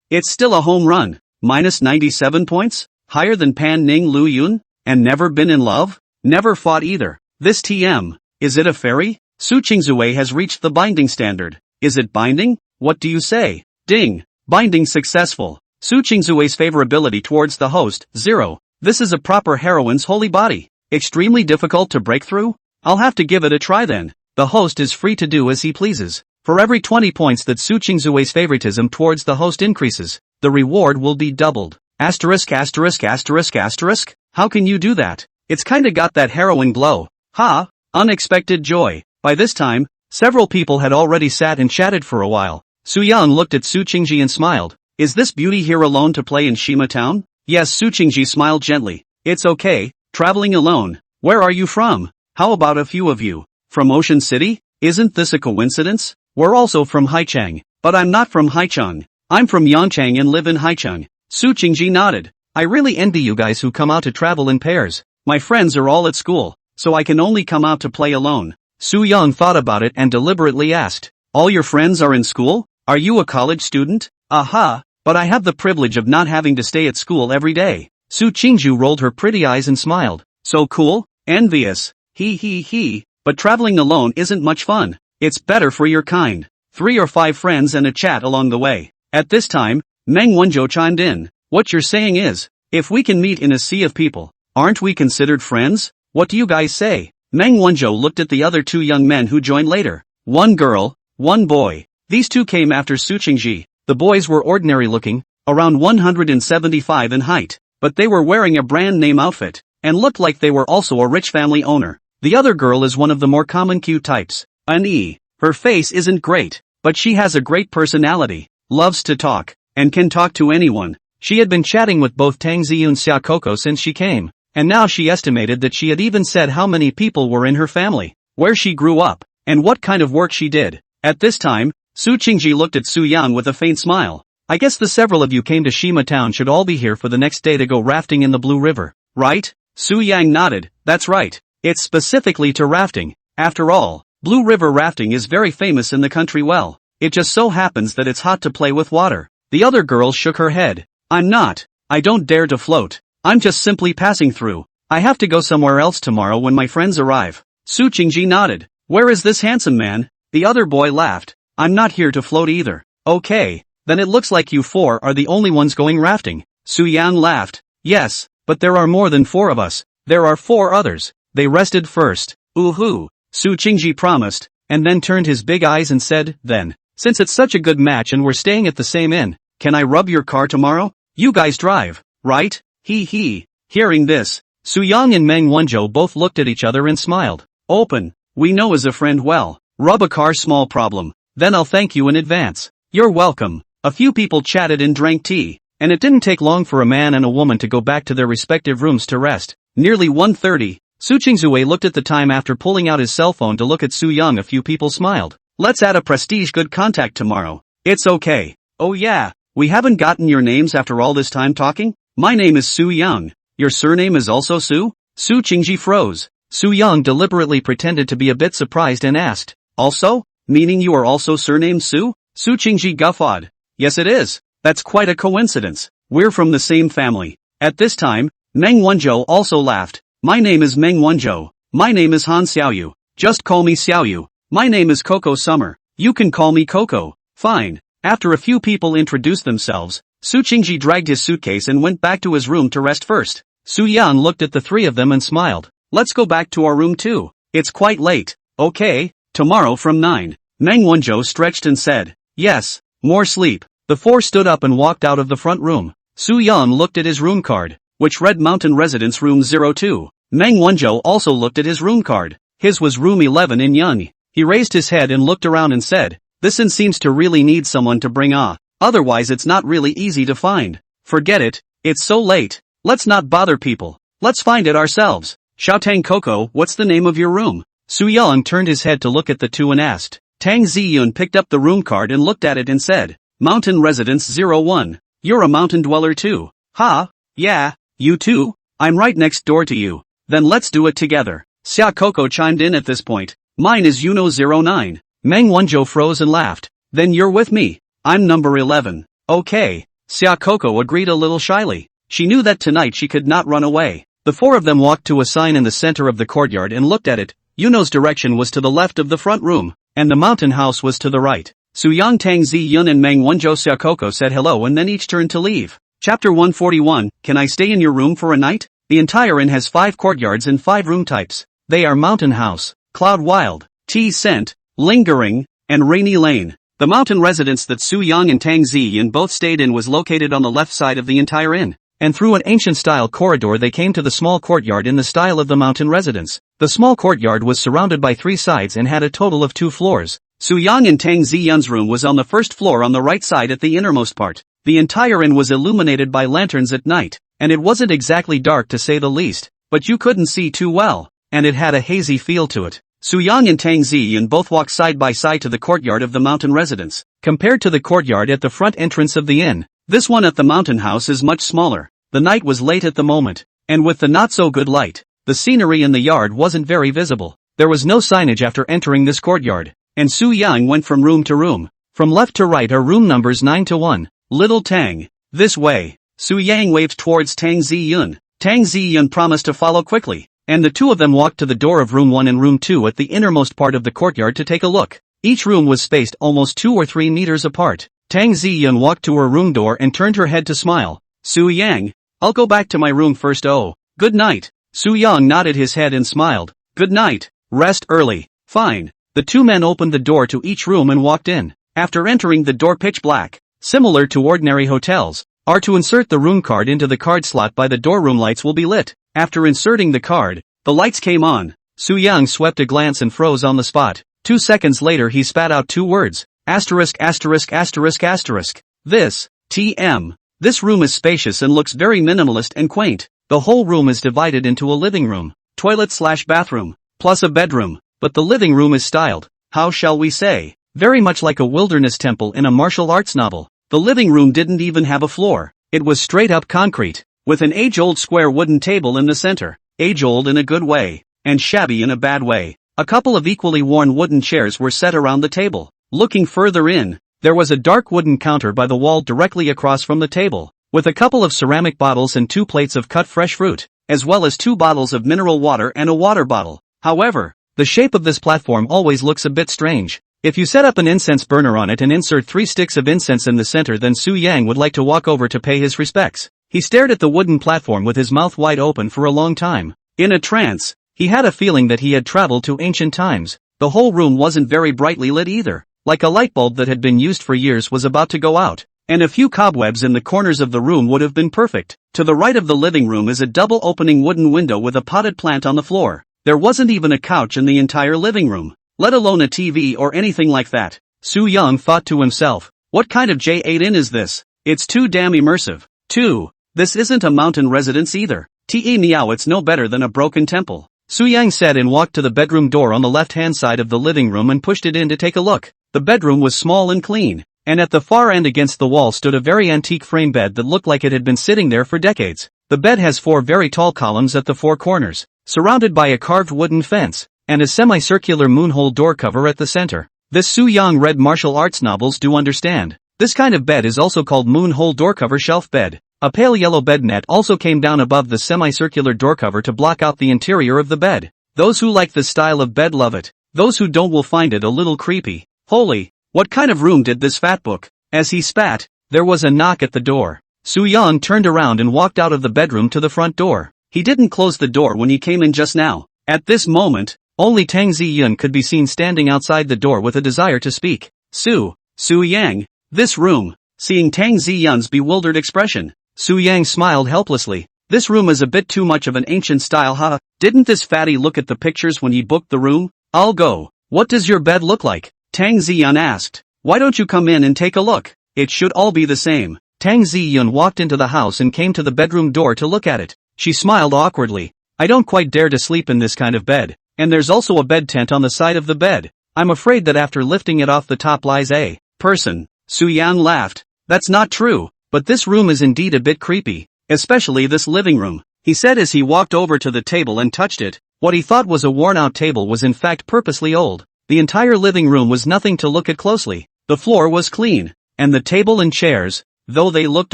Speaker 1: It's still a home run. Minus 97 points? Higher than Pan Ning Lu Yun? And never been in love? Never fought either. This TM. Is it a fairy? Su Qingzue has reached the binding standard. Is it binding? What do you say? Ding. Binding successful. Su Qingzue's favorability towards the host, 0. This is a proper heroine's holy body. Extremely difficult to break through? I'll have to give it a try then. The host is free to do as he pleases. For every 20 points that Su Qingzue's favoritism towards the host increases, the reward will be doubled. Asterisk asterisk asterisk asterisk? How can you do that? It's kinda got that heroine glow. Ha! Unexpected joy. By this time, several people had already sat and chatted for a while. Su Yang looked at Su Qingji and smiled. Is this beauty here alone to play in Shima Town? Yes, Su Qingji smiled gently. It's okay, traveling alone. Where are you from? How about a few of you? From Ocean City? Isn't this a coincidence? We're also from Haicheng. But I'm not from Haicheng. I'm from Yangchang and live in Haicheng. Su Qingji nodded. I really envy you guys who come out to travel in pairs. My friends are all at school, so I can only come out to play alone. Su Yang thought about it and deliberately asked. All your friends are in school? Are you a college student? Aha, but I have the privilege of not having to stay at school every day. Su Qingju rolled her pretty eyes and smiled. So cool? Envious. He. But traveling alone isn't much fun. It's better for your kind. 3 or 5 friends and a chat along the way. At this time, Meng Wanzhou chimed in. What you're saying is, if we can meet in a sea of people, aren't we considered friends? What do you guys say? Meng Wanzhou looked at the other 2 young men who joined later. 1 girl, 1 boy. These 2 came after Su Qingji. The boys were ordinary looking, around 175 in height, but they were wearing a brand name outfit, and looked like they were also a rich family owner. The other girl is one of the more common cute types. An E. Her face isn't great, but she has a great personality, loves to talk, and can talk to anyone. She had been chatting with both Tang Ziyu and Xia Coco since she came, and now she estimated that she had even said how many people were in her family, where she grew up, and what kind of work she did. At this time, Su Qingji looked at Su Yang with a faint smile. I guess the several of you came to Shima Town should all be here for the next day to go rafting in the Blue River, right? Su Yang nodded. That's right. It's specifically to rafting. After all, Blue River rafting is very famous in the country. Well, it just so happens that it's hot to play with water. The other girl shook her head. I'm not. I don't dare to float. I'm just simply passing through. I have to go somewhere else tomorrow when my friends arrive. Su Qingji nodded. Where is this handsome man? The other boy laughed. I'm not here to float either. Okay, then it looks like you 4 are the only ones going rafting. Su Yang laughed. Yes, but there are more than 4 of us. There are 4 others. They rested first. Ooh-hoo. Su Qingji promised, and then turned his big eyes and said, then, since it's such a good match and we're staying at the same inn, can I rub your car tomorrow? You guys drive, right? He. Hearing this, Su Yang and Meng Wanzhou both looked at each other and smiled. Open. We know as a friend well. Rub a car, small problem. Then I'll thank you in advance. You're welcome. A few people chatted and drank tea, and it didn't take long for a man and a woman to go back to their respective rooms to rest. Nearly 1:30. Su Qingzue looked at the time after pulling out his cell phone to look at Su Yang. A few people smiled. Let's add a prestige good contact tomorrow. It's okay. Oh yeah, we haven't gotten your names after all this time talking? My name is Su Yang. Your surname is also Su? Su Qingji froze. Su Yang deliberately pretended to be a bit surprised and asked, also? Meaning you are also surnamed Su? Su Qingji guffawed. Yes it is. That's quite a coincidence. We're from the same family. At this time, Meng Wanzhou also laughed. My name is Meng Wanzhou. My name is Han Xiaoyu. Just call me Xiaoyu. My name is Coco Summer. You can call me Coco. Fine. After a few people introduced themselves, Su Qingji dragged his suitcase and went back to his room to rest first. Su Yang looked at the 3 of them and smiled. Let's go back to our room too. It's quite late. Okay, tomorrow from 9. Meng Wanzhou stretched and said, yes, more sleep. The 4 stood up and walked out of the front room. Su Yang looked at his room card, which read Mountain Residence Room 02. Meng Wanzhou also looked at his room card. His was room 11 in Yang. He raised his head and looked around and said, this inn seems to really need someone to bring otherwise it's not really easy to find. Forget it, it's so late. Let's not bother people. Let's find it ourselves. Xiaotang Coco, what's the name of your room? Su Yang turned his head to look at the 2 and asked. Tang Ziyun picked up the room card and looked at it and said, Mountain Residence 01. You're a mountain dweller too. Ha? Yeah, you too? I'm right next door to you. Then let's do it together. Xia Coco chimed in at this point. Mine is Uno 09. Meng Wanzhou froze and laughed. Then you're with me. I'm number 11. Okay. Xiaokoko agreed a little shyly. She knew that tonight she could not run away. The four of them walked to a sign in the center of the courtyard and looked at it. Yuno's direction was to the left of the front room, and the mountain house was to the right. Su-yang, Tang Zi-yun and Meng Wenzhou Xiaokoko said hello and then each turned to leave. Chapter 141, Can I stay in your room for a night? The entire inn has 5 courtyards and 5 room types. They are Mountain House, Cloud Wild, Tea Scent, Lingering, and Rainy Lane. The mountain residence that Su-yang and Tang Zi-yun both stayed in was located on the left side of the entire inn, and through an ancient-style corridor they came to the small courtyard in the style of the mountain residence. The small courtyard was surrounded by 3 sides and had a total of 2 floors. Su-yang and Tang Zi-yun's room was on the first floor on the right side at the innermost part. The entire inn was illuminated by lanterns at night, and it wasn't exactly dark to say the least, but you couldn't see too well, and it had a hazy feel to it. Su-yang and Tang Zi-yun both walked side by side to the courtyard of the mountain residence. Compared to the courtyard at the front entrance of the inn, this one at the mountain house is much smaller. The night was late at the moment, and with the not-so-good light, the scenery in the yard wasn't very visible. There was no signage after entering this courtyard, and Su-yang went from room to room. From left to right are room numbers 9 to 1. Little Tang, this way. Su-yang waved towards Tang Zi-yun. Tang Zi-yun promised to follow quickly, and the two of them walked to the door of room 1 and room 2 at the innermost part of the courtyard to take a look. Each room was spaced almost 2 or 3 meters apart. Tang Zi-yun walked to her room door and turned her head to smile. Su-yang, I'll go back to my room first. Oh, good night. Su-yang nodded his head and smiled. Good night, rest early. Fine. The two men opened the door to each room and walked in. After entering the door pitch black, similar to ordinary hotels, are to insert the room card into the card slot by the door. Room lights will be lit. After inserting the card, the lights came on. Su-yang swept a glance and froze on the spot. 2 seconds later he spat out 2 words. Asterisk asterisk asterisk asterisk. This, TM. This room is spacious and looks very minimalist and quaint. The whole room is divided into a living room, toilet/bathroom, plus a bedroom, but the living room is styled, how shall we say, very much like a wilderness temple in a martial arts novel. The living room didn't even have a floor. It was straight up concrete, with an age-old square wooden table in the center. Age-old in a good way, and shabby in a bad way. A couple of equally worn wooden chairs were set around the table. Looking further in, there was a dark wooden counter by the wall directly across from the table, with a couple of ceramic bottles and 2 plates of cut fresh fruit, as well as 2 bottles of mineral water and a water bottle. However, the shape of this platform always looks a bit strange. If you set up an incense burner on it and insert 3 sticks of incense in the center, then Su-yang would like to walk over to pay his respects. He stared at the wooden platform with his mouth wide open for a long time. In a trance, he had a feeling that he had traveled to ancient times. The whole room wasn't very brightly lit either, like a light bulb that had been used for years was about to go out, and a few cobwebs in the corners of the room would have been perfect. To the right of the living room is a double opening wooden window with a potted plant on the floor. There wasn't even a couch in the entire living room, let alone a TV or anything like that. Su-yang thought to himself, what kind of J8 inn is this? It's too damn immersive. 2. This isn't a mountain residence either. Meow, it's no better than a broken temple. Su-yang said and walked to the bedroom door on the left-hand side of the living room and pushed it in to take a look. The bedroom was small and clean, and at the far end against the wall stood a very antique frame bed that looked like it had been sitting there for decades. The bed has 4 very tall columns at the 4 corners, surrounded by a carved wooden fence, and a semicircular moonhole door cover at the center. This Su-yang read martial arts novels do understand. This kind of bed is also called moonhole door cover shelf bed. A pale yellow bed net also came down above the semicircular door cover to block out the interior of the bed. Those who like this style of bed love it. Those who don't will find it a little creepy. Holy, what kind of room did this fat book? As he spat, there was a knock at the door. Su-yang turned around and walked out of the bedroom to the front door. He didn't close the door when he came in just now. At this moment, only Tang Zi-yun could be seen standing outside the door with a desire to speak. Su-yang, this room. Seeing Tang Zi-yun's bewildered expression, Su-yang smiled helplessly. This room is a bit too much of an ancient style, huh? Didn't this fatty look at the pictures when he booked the room? I'll go. What does your bed look like? Tang Zi-yun asked. Why don't you come in and take a look? It should all be the same. Tang Zi-yun walked into the house and came to the bedroom door to look at it. She smiled awkwardly. I don't quite dare to sleep in this kind of bed, and there's also a bed tent on the side of the bed. I'm afraid that after lifting it off the top lies a person. Su-yang laughed. That's not true, but this room is indeed a bit creepy, especially this living room, he said as he walked over to the table and touched it. What he thought was a worn-out table was in fact purposely old. The entire living room was nothing to look at closely. The floor was clean, and the table and chairs, though they looked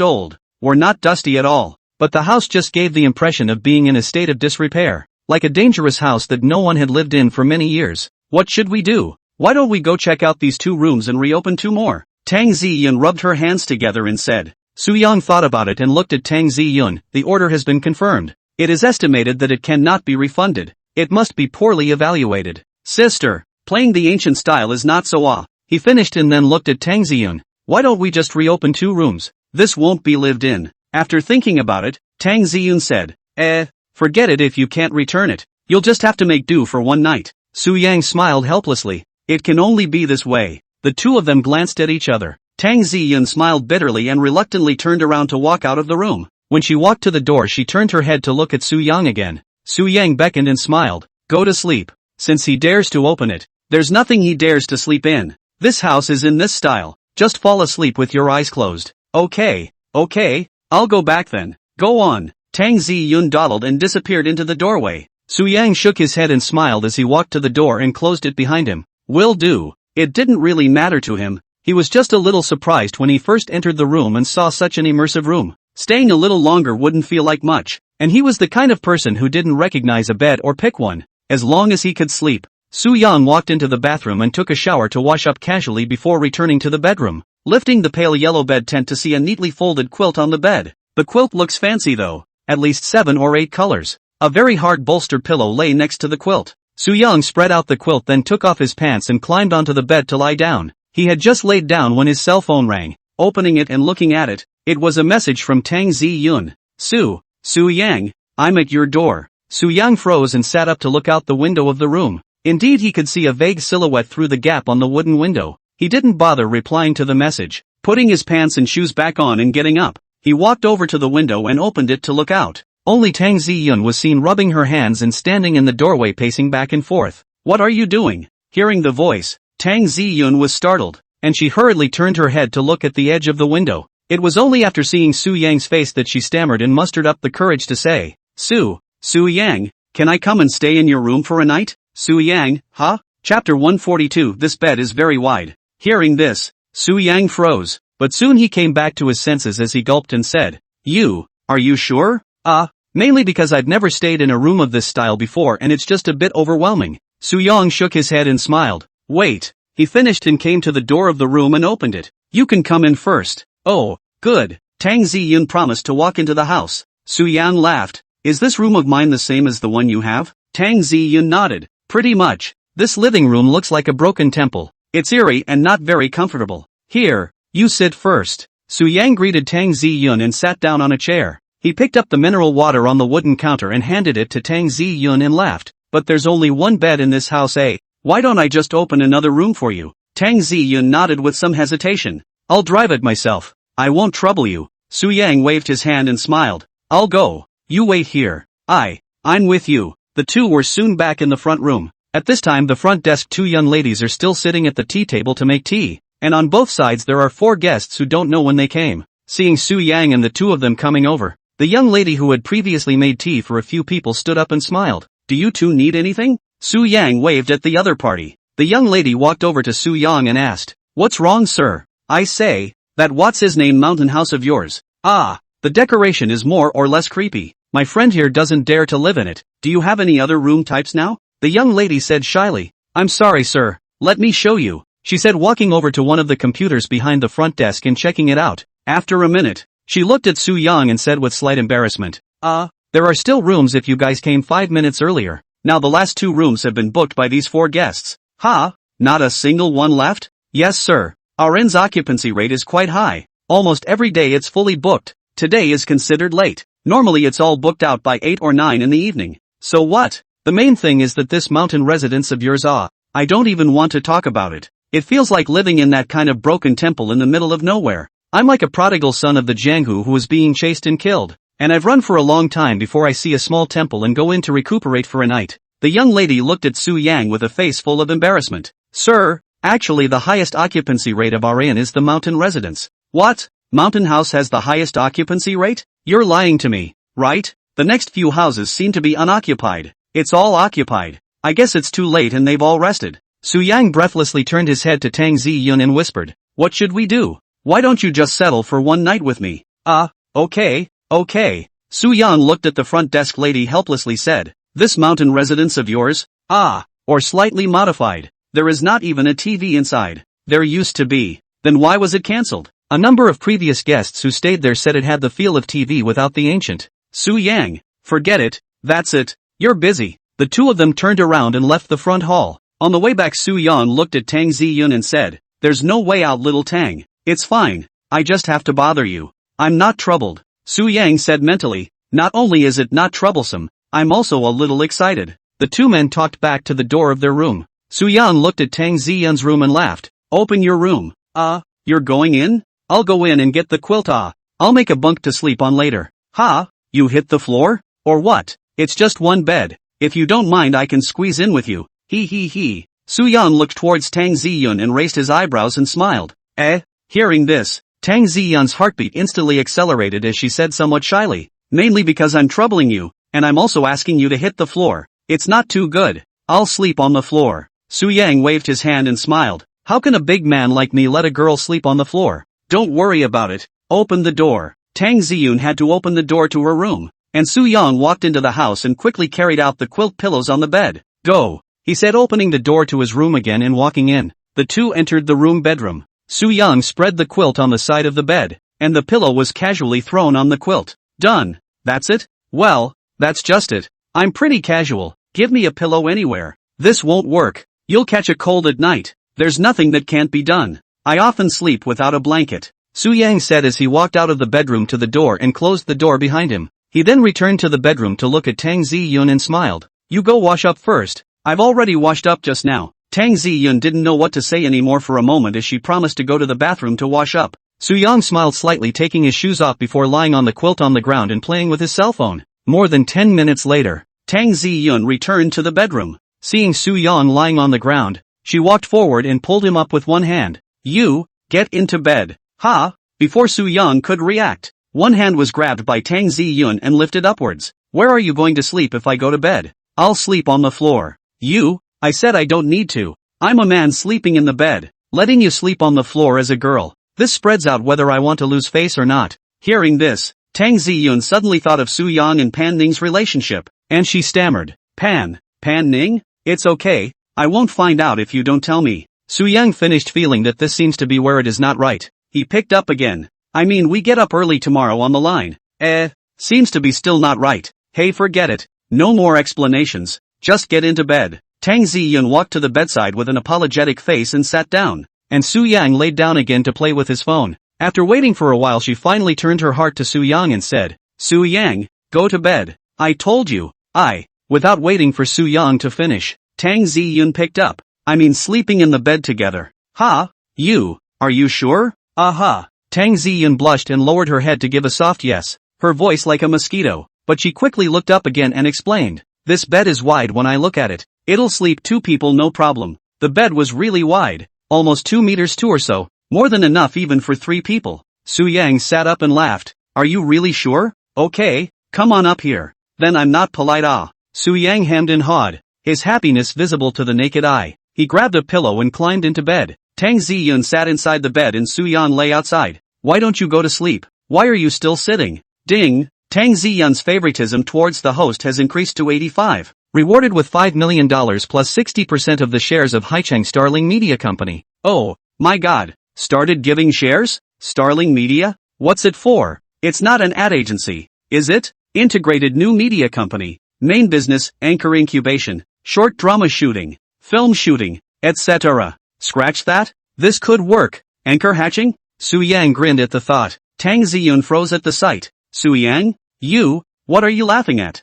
Speaker 1: old, were not dusty at all. But the house just gave the impression of being in a state of disrepair, like a dangerous house that no one had lived in for many years. What should we do? Why don't we go check out these 2 rooms and reopen 2 more? Tang Ziyun rubbed her hands together and said. Suyang thought about it and looked at Tang Ziyun. The order has been confirmed. It is estimated that it cannot be refunded. It must be poorly evaluated. Sister, playing the ancient style is not so He finished and then looked at Tang Ziyun. Why don't we just reopen 2 rooms? This won't be lived in. After thinking about it, Tang Ziyun said, forget it if you can't return it. You'll just have to make do for 1 night. Su Yang smiled helplessly. It can only be this way. The 2 of them glanced at each other. Tang Ziyun smiled bitterly and reluctantly turned around to walk out of the room. When she walked to the door, she turned her head to look at Su Yang again. Su Yang beckoned and smiled. Go to sleep. Since he dares to open it, there's nothing he dares to sleep in. This house is in this style. Just fall asleep with your eyes closed. Okay. I'll go back then. Go on. Tang Ziyun dawdled and disappeared into the doorway. Su Yang shook his head and smiled as he walked to the door and closed it behind him. Will do. It didn't really matter to him. He was just a little surprised when he first entered the room and saw such an immersive room. Staying a little longer wouldn't feel like much, and he was the kind of person who didn't recognize a bed or pick one, as long as he could sleep. Su Yang walked into the bathroom and took a shower to wash up casually before returning to the bedroom, lifting the pale yellow bed tent to see a neatly folded quilt on the bed. The quilt looks fancy though, at least 7 or 8 colors. A very hard bolstered pillow lay next to the quilt. Su Yang spread out the quilt, then took off his pants and climbed onto the bed to lie down. He had just laid down when his cell phone rang. Opening it and looking at it, it was a message from Tang Ziyun. Su Yang, I'm at your door. Su Yang froze and sat up to look out the window of the room. Indeed, he could see a vague silhouette through the gap on the wooden window. He didn't bother replying to the message. Putting his pants and shoes back on and getting up, he walked over to the window and opened it to look out. Only Tang Ziyun was seen rubbing her hands and standing in the doorway pacing back and forth. What are you doing? Hearing the voice, Tang Ziyun was startled, and she hurriedly turned her head to look at the edge of the window. It was only after seeing Su Yang's face that she stammered and mustered up the courage to say, Su Yang, can I come and stay in your room for a night? Su Yang, huh? Chapter 142. This bed is very wide. Hearing this, Su Yang froze, but soon he came back to his senses as he gulped and said, Are you sure? Mainly because I've never stayed in a room of this style before and it's just a bit overwhelming. Su Yang shook his head and smiled. Wait. He finished and came to the door of the room and opened it. You can come in first. Oh, good. Tang Ziyun promised to walk into the house. Su Yang laughed. Is this room of mine the same as the one you have? Tang Ziyun nodded. Pretty much. This living room looks like a broken temple. It's eerie and not very comfortable. Here, you sit first. Su Yang greeted Tang Ziyun and sat down on a chair. He picked up the mineral water on the wooden counter and handed it to Tang Ziyun and laughed. But there's only one bed in this house, eh? Why don't I just open another room for you? Tang Ziyun nodded with some hesitation. I'll drive it myself. I won't trouble you. Su Yang waved his hand and smiled. I'll go. You wait here. I'm with you. The 2 were soon back in the front room. At this time the front desk 2 young ladies are still sitting at the tea table to make tea, and on both sides there are 4 guests who don't know when they came. Seeing Su Yang and the 2 of them coming over, the young lady who had previously made tea for a few people stood up and smiled. Do you 2 need anything? Su Yang waved at the other party. The young lady walked over to Su Yang and asked, What's wrong, sir? I say, that what's his name mountain house of yours? The decoration is more or less creepy. My friend here doesn't dare to live in it. Do you have any other room types now? The young lady said shyly. I'm sorry, sir. Let me show you, she said, walking over to one of the computers behind the front desk and checking it out. After a minute, she looked at Su Yang and said with slight embarrassment, there are still rooms if you guys came 5 minutes earlier. Now the last 2 rooms have been booked by these 4 guests. Not a single one left? Yes, sir. Our inn's occupancy rate is quite high. Almost every day it's fully booked. Today is considered late. Normally it's all booked out by 8 or 9 in the evening. So what? The main thing is that this mountain residence of yours, I don't even want to talk about it. It feels like living in that kind of broken temple in the middle of nowhere. I'm like a prodigal son of the Jianghu who was being chased and killed, and I've run for a long time before I see a small temple and go in to recuperate for a night. The young lady looked at Su Yang with a face full of embarrassment. Sir, actually the highest occupancy rate of our inn is the mountain residence. What? Mountain house has the highest occupancy rate? You're lying to me, right? The next few houses seem to be unoccupied. It's all occupied. I guess it's too late and they've all rested. Su Yang breathlessly turned his head to Tang Ziyun and whispered, What should we do? Why don't you just settle for one night with me? Okay. Su-young looked at the front desk lady helplessly said, this mountain residence of yours? Or slightly modified. There is not even a TV inside. There used to be. Then why was it cancelled? A number of previous guests who stayed there said it had the feel of TV without the ancient. Su-yang, forget it, that's it, you're busy. The two of them turned around and left the front hall. On the way back Su-young looked at Tang Ziyun and said, there's no way out little Tang. It's fine, I just have to bother you. I'm not troubled. Su-yang said mentally, not only is it not troublesome, I'm also a little excited. The two men talked back to the door of their room. Su-young looked at Tang Ziyun's room and laughed. Open your room. You're going in? I'll go in and get the quilt. I'll make a bunk to sleep on later. You hit the floor? Or what? It's just one bed. If you don't mind I can squeeze in with you. He. Su-young looked towards Tang Ziyun and raised his eyebrows and smiled. Hearing this, Tang Ziyun's heartbeat instantly accelerated as she said somewhat shyly, mainly because I'm troubling you, and I'm also asking you to hit the floor. It's not too good. I'll sleep on the floor. Su-yang waved his hand and smiled. How can a big man like me let a girl sleep on the floor? Don't worry about it. Open the door. Tang Ziyun had to open the door to her room, and Su-young walked into the house and quickly carried out the quilt pillows on the bed. Go, he said, opening the door to his room again and walking in. The two entered the bedroom. Su-young spread the quilt on the side of the bed, and the pillow was casually thrown on the quilt. Done. That's it? Well, that's just it. I'm pretty casual. Give me a pillow anywhere. This won't work. You'll catch a cold at night. There's nothing that can't be done. I often sleep without a blanket. Su-yang said as he walked out of the bedroom to the door and closed the door behind him. He then returned to the bedroom to look at Tang Ziyun and smiled. You go wash up first. I've already washed up just now. Tang Ziyun didn't know what to say anymore for a moment as she promised to go to the bathroom to wash up. Su-young smiled slightly, taking his shoes off before lying on the quilt on the ground and playing with his cell phone. More than 10 minutes later, Tang Ziyun returned to the bedroom. Seeing Su-young lying on the ground, she walked forward and pulled him up with one hand. You, get into bed. Before Su-young could react, one hand was grabbed by Tang Ziyun and lifted upwards. Where are you going to sleep if I go to bed? I'll sleep on the floor. I said I don't need to. I'm a man sleeping in the bed. Letting you sleep on the floor as a girl. This spreads out whether I want to lose face or not. Hearing this, Tang Ziyun suddenly thought of Su-young and Pan Ning's relationship, and she stammered. Pan Ning? It's okay, I won't find out if you don't tell me. Su-young finished feeling that this seems to be where it is not right. He picked up again. I mean, we get up early tomorrow on the line. Seems to be still not right. Hey, forget it. No more explanations. Just get into bed. Tang Ziyun walked to the bedside with an apologetic face and sat down, and Su-young laid down again to play with his phone. After waiting for a while she finally turned her heart to Su-young and said, Su-young, go to bed. I told you. Without waiting for Su-young to finish, Tang Ziyun picked up. I mean sleeping in the bed together. Are you sure? Tang Ziyun blushed and lowered her head to give a soft yes, her voice like a mosquito, but she quickly looked up again and explained, this bed is wide when I look at it. It'll sleep two people no problem. The bed was really wide, almost 2 meters or so, more than enough even for 3 people. Su-young sat up and laughed. Are you really sure? Okay, come on up here. Then I'm not polite. Su-young hemmed and hawed, his happiness visible to the naked eye. He grabbed a pillow and climbed into bed. Tang Ziyun sat inside the bed and Su-young lay outside. Why don't you go to sleep? Why are you still sitting? Ding! Tang Ziyun's favoritism towards the host has increased to 85. Rewarded with $5 million plus 60% of the shares of Haicheng Starling Media Company. Oh, my god. Started giving shares? Starling Media? What's it for? It's not an ad agency, is it? Integrated new media company. Main business, anchor incubation, short drama shooting, film shooting, etc. Scratch that? This could work. Anchor hatching? Su-young grinned at the thought. Tang Ziyun froze at the sight. Su-young? What are you laughing at?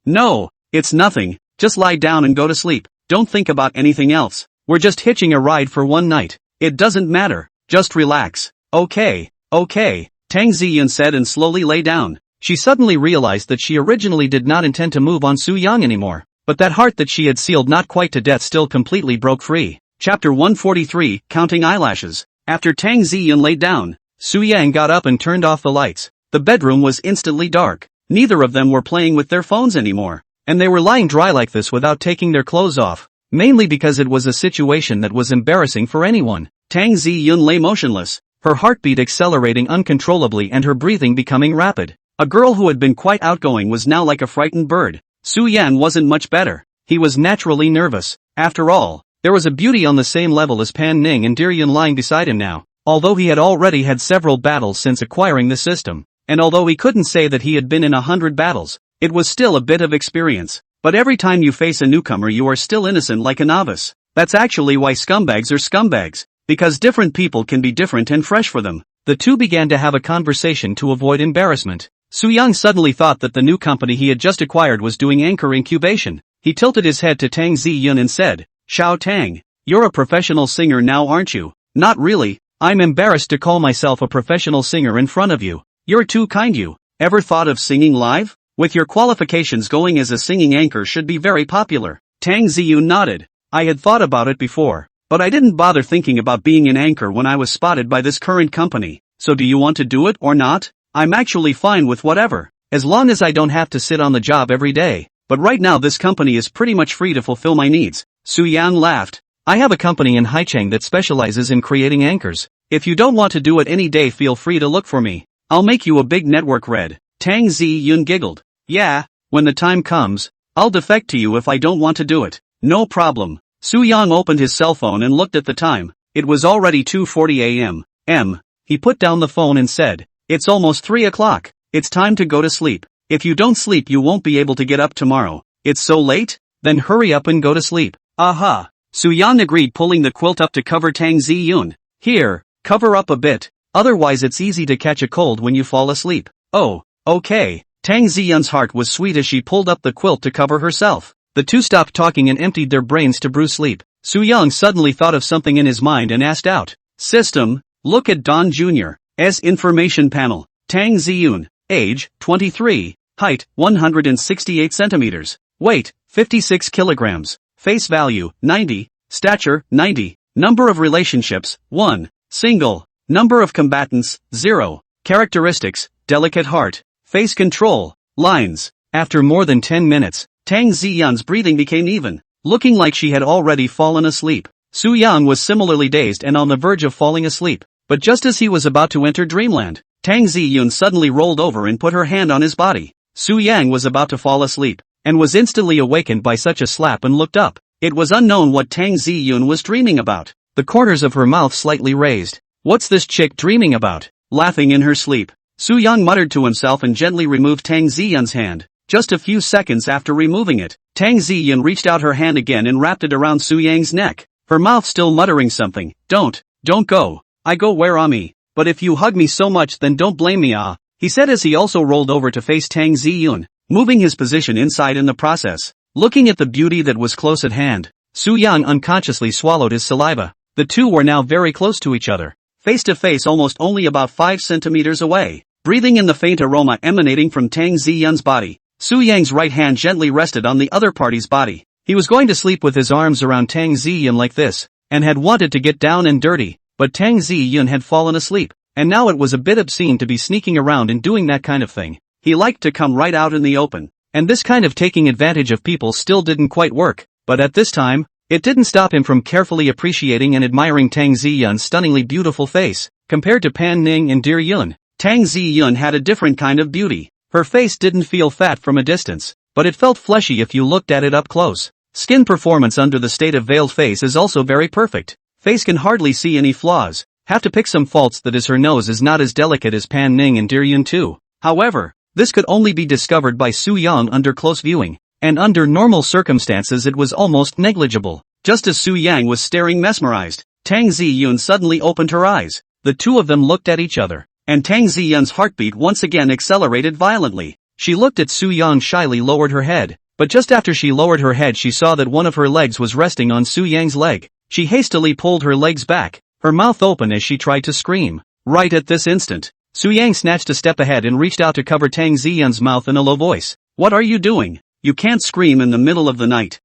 Speaker 1: No. It's nothing, just lie down and go to sleep. Don't think about anything else. We're just hitching a ride for one night. It doesn't matter. Just relax. Okay. Tang Ziyun said and slowly lay down. She suddenly realized that she originally did not intend to move on Su-young anymore, but that heart that she had sealed not quite to death still completely broke free. Chapter 143, Counting Eyelashes. After Tang Ziyun laid down, Su-young got up and turned off the lights. The bedroom was instantly dark. Neither of them were playing with their phones anymore. And they were lying dry like this without taking their clothes off, mainly because it was a situation that was embarrassing for anyone. Tang Ziyun lay motionless, her heartbeat accelerating uncontrollably and her breathing becoming rapid. A girl who had been quite outgoing was now like a frightened bird. Su Yan wasn't much better. He was naturally nervous. After all, there was a beauty on the same level as Pan Ning and Deryun lying beside him now. Although he had already had several battles since acquiring the system, and although he couldn't say that he had been in 100 battles, it was still a bit of experience. But every time you face a newcomer you are still innocent like a novice. That's actually why scumbags are scumbags. Because different people can be different and fresh for them. The two began to have a conversation to avoid embarrassment. Su Yang suddenly thought that the new company he had just acquired was doing anchor incubation. He tilted his head to Tang Ziyun and said, "Xiao Tang, you're a professional singer now aren't you?" "Not really, I'm embarrassed to call myself a professional singer in front of you. You're too kind you. Ever thought of singing live? With your qualifications going as a singing anchor should be very popular." Tang Ziyun nodded. "I had thought about it before. But I didn't bother thinking about being an anchor when I was spotted by this current company. So do you want to do it or not? I'm actually fine with whatever, as long as I don't have to sit on the job every day. But right now this company is pretty much free to fulfill my needs." Su Yan laughed. "I have a company in Haicheng that specializes in creating anchors. If you don't want to do it any day feel free to look for me. I'll make you a big network red." Tang Ziyun giggled. "Yeah, when the time comes, I'll defect to you if I don't want to do it. No problem." Su Yang opened his cell phone and looked at the time. It was already 2:40 a.m. He put down the phone and said, "It's almost 3 o'clock. It's time to go to sleep. If you don't sleep you won't be able to get up tomorrow." "It's so late? Then hurry up and go to sleep." "Aha." Su Yang agreed, pulling the quilt up to cover Tang Ziyun. "Here, cover up a bit, otherwise it's easy to catch a cold when you fall asleep." "Oh, okay." Tang Ziyun's heart was sweet as she pulled up the quilt to cover herself. The two stopped talking and emptied their brains to brew sleep. Su Yang suddenly thought of something in his mind and asked out, "System, look at Don Jr.'s information panel. Tang Ziyun, age, 23, height, 168 centimeters, weight, 56 kilograms, face value, 90, stature, 90, number of relationships, 1, single, number of combatants, 0, characteristics, delicate heart, face control, lines." After more than 10 minutes, Tang Ziyun's breathing became even, looking like she had already fallen asleep. Su Yang was similarly dazed and on the verge of falling asleep, but just as he was about to enter dreamland, Tang Ziyun suddenly rolled over and put her hand on his body. Su Yang was about to fall asleep, and was instantly awakened by such a slap and looked up. It was unknown what Tang Ziyun was dreaming about. The corners of her mouth slightly raised. "What's this chick dreaming about? Laughing in her sleep?" Su Yang muttered to himself and gently removed Tang Ziyun's hand. Just a few seconds after removing it, Tang Ziyun reached out her hand again and wrapped it around Su Yang's neck, her mouth still muttering something. Don't go. I go where me. But if you hug me so much then don't blame me he said as he also rolled over to face Tang Ziyun, moving his position inside in the process. Looking at the beauty that was close at hand, Su Yang unconsciously swallowed his saliva. The two were now very close to each other, face to face almost only about 5 centimeters away, breathing in the faint aroma emanating from Tang Ziyun's body. Su Yang's right hand gently rested on the other party's body. He was going to sleep with his arms around Tang Ziyun like this, and had wanted to get down and dirty, but Tang Ziyun had fallen asleep, and now it was a bit obscene to be sneaking around and doing that kind of thing. He liked to come right out in the open, and this kind of taking advantage of people still didn't quite work, but at this time, it didn't stop him from carefully appreciating and admiring Tang Ziyun's stunningly beautiful face. Compared to Pan Ning and Deryun, Tang Ziyun had a different kind of beauty. Her face didn't feel fat from a distance, but it felt fleshy if you looked at it up close. Skin performance under the state of veiled face is also very perfect. Face can hardly see any flaws. Have to pick some faults, that is her nose is not as delicate as Pan Ning and Deryun too. However, this could only be discovered by Su Yang under close viewing, and under normal circumstances it was almost negligible. Just as Su Yang was staring mesmerized, Tang Ziyun suddenly opened her eyes. The two of them looked at each other, and Tang Ziyun's heartbeat once again accelerated violently. She looked at Su Yang, shyly lowered her head, but just after she lowered her head she saw that one of her legs was resting on Su Yang's leg. She hastily pulled her legs back, her mouth open as she tried to scream. Right at this instant, Su Yang snatched a step ahead and reached out to cover Tang Ziyun's mouth in a low voice. "What are you doing? You can't scream in the middle of the night."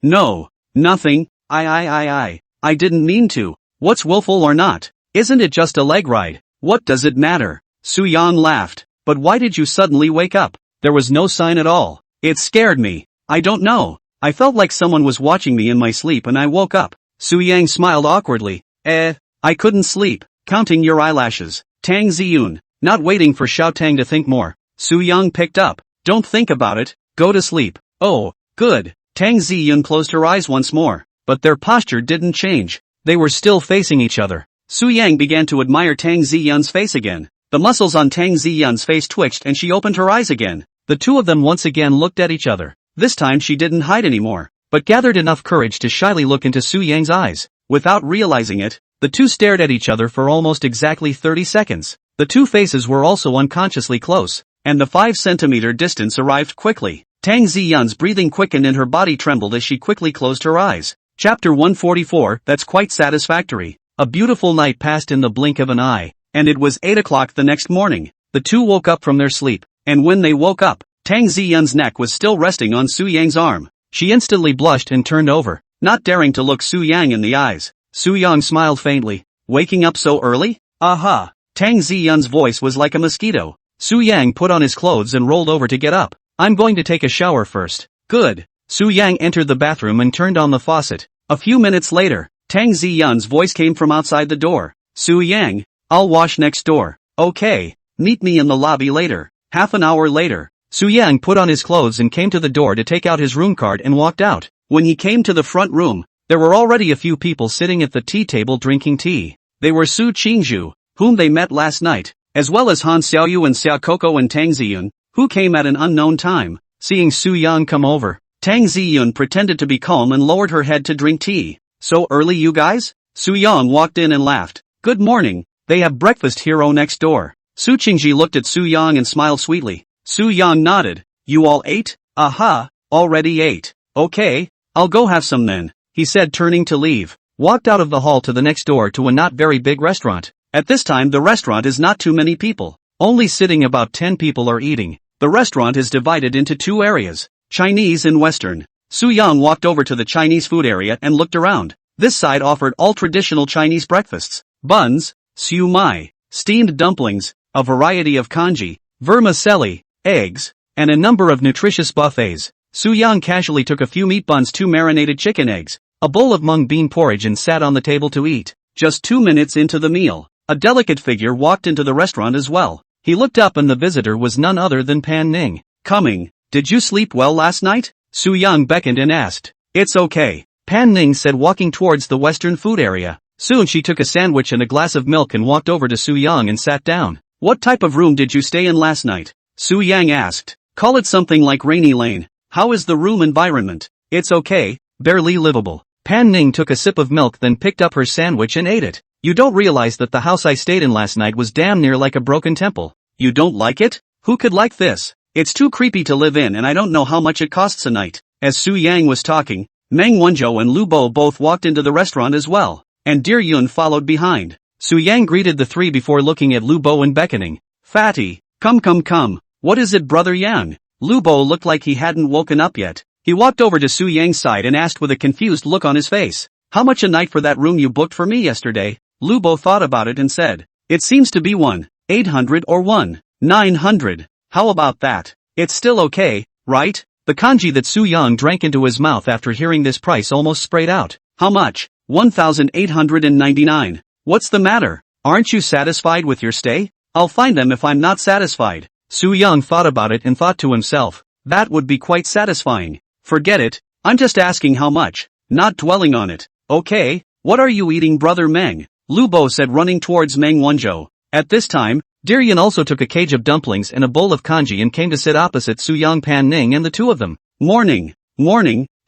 Speaker 1: No, nothing, I didn't mean to. What's willful or not? Isn't it just a leg ride? What does it matter?" Su Yang laughed. "But why did you suddenly wake up? There was no sign at all." "It scared me. I don't know. I felt like someone was watching me in my sleep and I woke up." Su Yang smiled awkwardly. I couldn't sleep. counting your eyelashes. Tang Ziyun. Not waiting for Xiao Tang to think more, Su Yang picked up. Don't think about it, go to sleep. Oh, good. Tang Ziyun closed her eyes once more, but their posture didn't change. They were still facing each other. Su Yang began to admire Tang Ziyun's face again. The muscles on Tang Ziyun's face twitched and she opened her eyes again. The two of them once again looked at each other. This time she didn't hide anymore, but gathered enough courage to shyly look into Su Yang's eyes. Without realizing it, the two stared at each other for almost exactly 30 seconds. The two faces were also unconsciously close, and the 5-centimeter distance arrived quickly. Tang Ziyun's breathing quickened and her body trembled as she quickly closed her eyes. Chapter 144. That's quite satisfactory. A beautiful night passed in the blink of an eye, and it was 8 o'clock the next morning. The two woke up from their sleep, and when they woke up, Tang Ziyun's neck was still resting on Su Yang's arm. She instantly blushed and turned over, not daring to look Su Yang in the eyes. Su Yang smiled faintly. Waking up so early? Aha! Tang Ziyun's voice was like a mosquito. Su Yang put on his clothes and rolled over to get up. I'm going to take a shower first. Good. Su Yang entered the bathroom and turned on the faucet. A few minutes later, Tang Ziyun's voice came from outside the door. Su Yang, I'll wash next door. Okay. Meet me in the lobby later. Half an hour later, Su Yang put on his clothes and came to the door to take out his room card and walked out. When he came to the front room, there were already a few people sitting at the tea table drinking tea. They were Su Qingzhu, whom they met last night, as well as Han Xiaoyu and Xia Coco and Tang Ziyun, who came at an unknown time. Seeing Su Yang come over, Tang Ziyun pretended to be calm and lowered her head to drink tea. So early you guys? Su Yang walked in and laughed. Good morning, they have breakfast here next door. Su Qingzhi looked at Su Yang and smiled sweetly. Su Yang nodded. You all ate? Aha, already ate. Okay, I'll go have some then, he said turning to leave. Walked out of the hall to the next door to a not very big restaurant. At this time the restaurant is not too many people. Only sitting about 10 people are eating. The restaurant is divided into two areas, Chinese and Western. Su Yang walked over to the Chinese food area and looked around. This side offered all traditional Chinese breakfasts, buns, siu mai, steamed dumplings, a variety of congee, vermicelli, eggs, and a number of nutritious buffets. Su Yang casually took a few meat buns, 2 marinated chicken eggs, a bowl of mung bean porridge and sat on the table to eat. Just 2 minutes into the meal, a delicate figure walked into the restaurant as well. He looked up and the visitor was none other than Pan Ning. Coming, did you sleep well last night? Su Yang beckoned and asked. It's okay, Pan Ning said walking towards the Western food area. Soon she took a sandwich and a glass of milk and walked over to Su Yang and sat down. What type of room did you stay in last night? Su Yang asked. Call it something like Rainy Lane. How is the room environment? It's okay, barely livable. Pan Ning took a sip of milk then picked up her sandwich and ate it. You don't realize that the house I stayed in last night was damn near like a broken temple. You don't like it? Who could like this? It's too creepy to live in and I don't know how much it costs a night. As Su Yang was talking, Meng Wanzhou and Lu Bo both walked into the restaurant as well, and Dear Yun followed behind. Su Yang greeted the three before looking at Lu Bo and beckoning. Fatty, come. What is it, brother Yang? Lu Bo looked like he hadn't woken up yet. He walked over to Su Yang's side and asked with a confused look on his face. How much a night for that room you booked for me yesterday? Lu Bo thought about it and said. It seems to be 1,800 or 1,900. How about that? It's still okay, right? The kanji that Su Yang drank into his mouth after hearing this price almost sprayed out. How much? 1,899. What's the matter? Aren't you satisfied with your stay? I'll find them if I'm not satisfied. Su Yang thought about it and thought to himself, that would be quite satisfying. Forget it, I'm just asking how much, not dwelling on it. Okay, what are you eating, brother Meng? Lu Bo said, running towards Meng Wanzhou. At this time, Dear Yun also took a cage of dumplings and a bowl of congee and came to sit opposite Su Yang, Pan Ning and the two of them. Morning,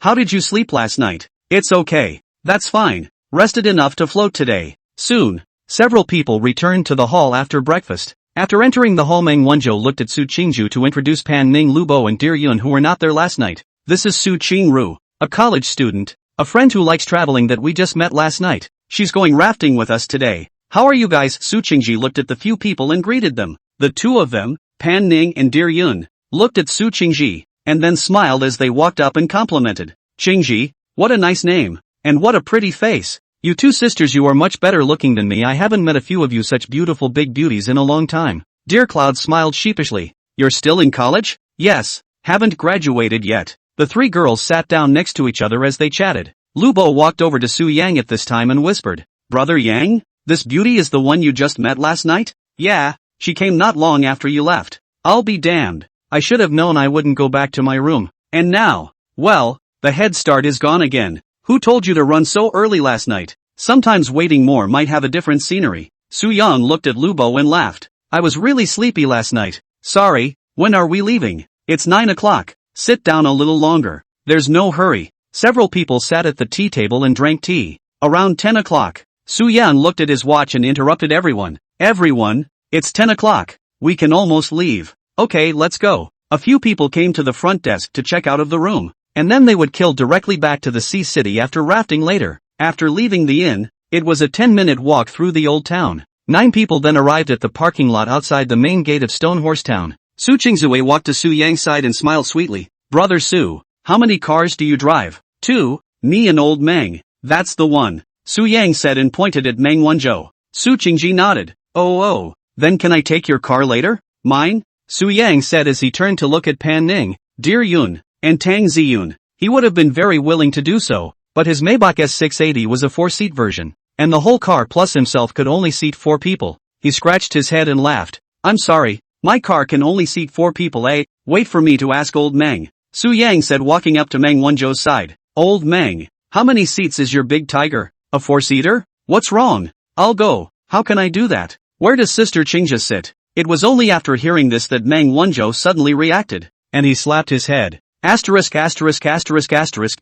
Speaker 1: how did you sleep last night? It's okay, that's fine, rested enough to float today. Soon, several people returned to the hall after breakfast. After entering the hall, Meng Wanzhou looked at Su Qingzhu to introduce Pan Ning, Lu Bo and Dear Yun, who were not there last night. This is Su Qingru, a college student, a friend who likes traveling that we just met last night. She's going rafting with us today. How are you guys? Su Qingzhi looked at the few people and greeted them. The two of them, Pan Ning and Dear Yun, looked at Su Qingzhi, and then smiled as they walked up and complimented. Qingzhi, what a nice name, and what a pretty face. You two sisters, you are much better looking than me. I haven't met a few of you such beautiful big beauties in a long time. Dear Cloud smiled sheepishly. You're still in college? Yes, haven't graduated yet. The three girls sat down next to each other as they chatted. Lu Bo walked over to Su Yang at this time and whispered, Brother Yang? this beauty is the one you just met last night? Yeah, she came not long after you left. I'll be damned. I should have known I wouldn't go back to my room. And now, well, the head start is gone again. Who told you to run so early last night? Sometimes waiting more might have a different scenery. Su-young looked at Lubo and laughed. I was really sleepy last night. Sorry, when are we leaving? It's 9 o'clock. Sit down a little longer. There's no hurry. Several people sat at the tea table and drank tea. Around 10 o'clock. Su-young looked at his watch and interrupted everyone. Everyone, it's 10 o'clock. We can almost leave. Okay, let's go. A few people came to the front desk to check out of the room, and then they would kill directly back to the sea city after rafting later. After leaving the inn, it was a 10-minute walk through the old town. 9 people then arrived at the parking lot outside the main gate of Stonehorse Town. Su Qingzue walked to Su Yang's side and smiled sweetly. Brother Su, how many cars do you drive? 2, me and old Meng. That's the one. Su Yang said and pointed at Meng Wanzhou. Su Qingji nodded. Oh, then can I take your car later? Mine? Su Yang said as he turned to look at Pan Ning, Dear Yun, and Tang Ziyun. He would have been very willing to do so, but his Maybach S680 was a 4-seat version, and the whole car plus himself could only seat 4 people. He scratched his head and laughed. I'm sorry, my car can only seat 4 people, eh? Wait for me to ask old Meng. Su Yang said walking up to Meng Wanzhou's side. Old Meng, how many seats is your big tiger? A 4-seater? What's wrong? I'll go. How can I do that? Where does Sister Qingja sit? It was only after hearing this that Meng Wanzhou suddenly reacted, and he slapped his head. Asterisk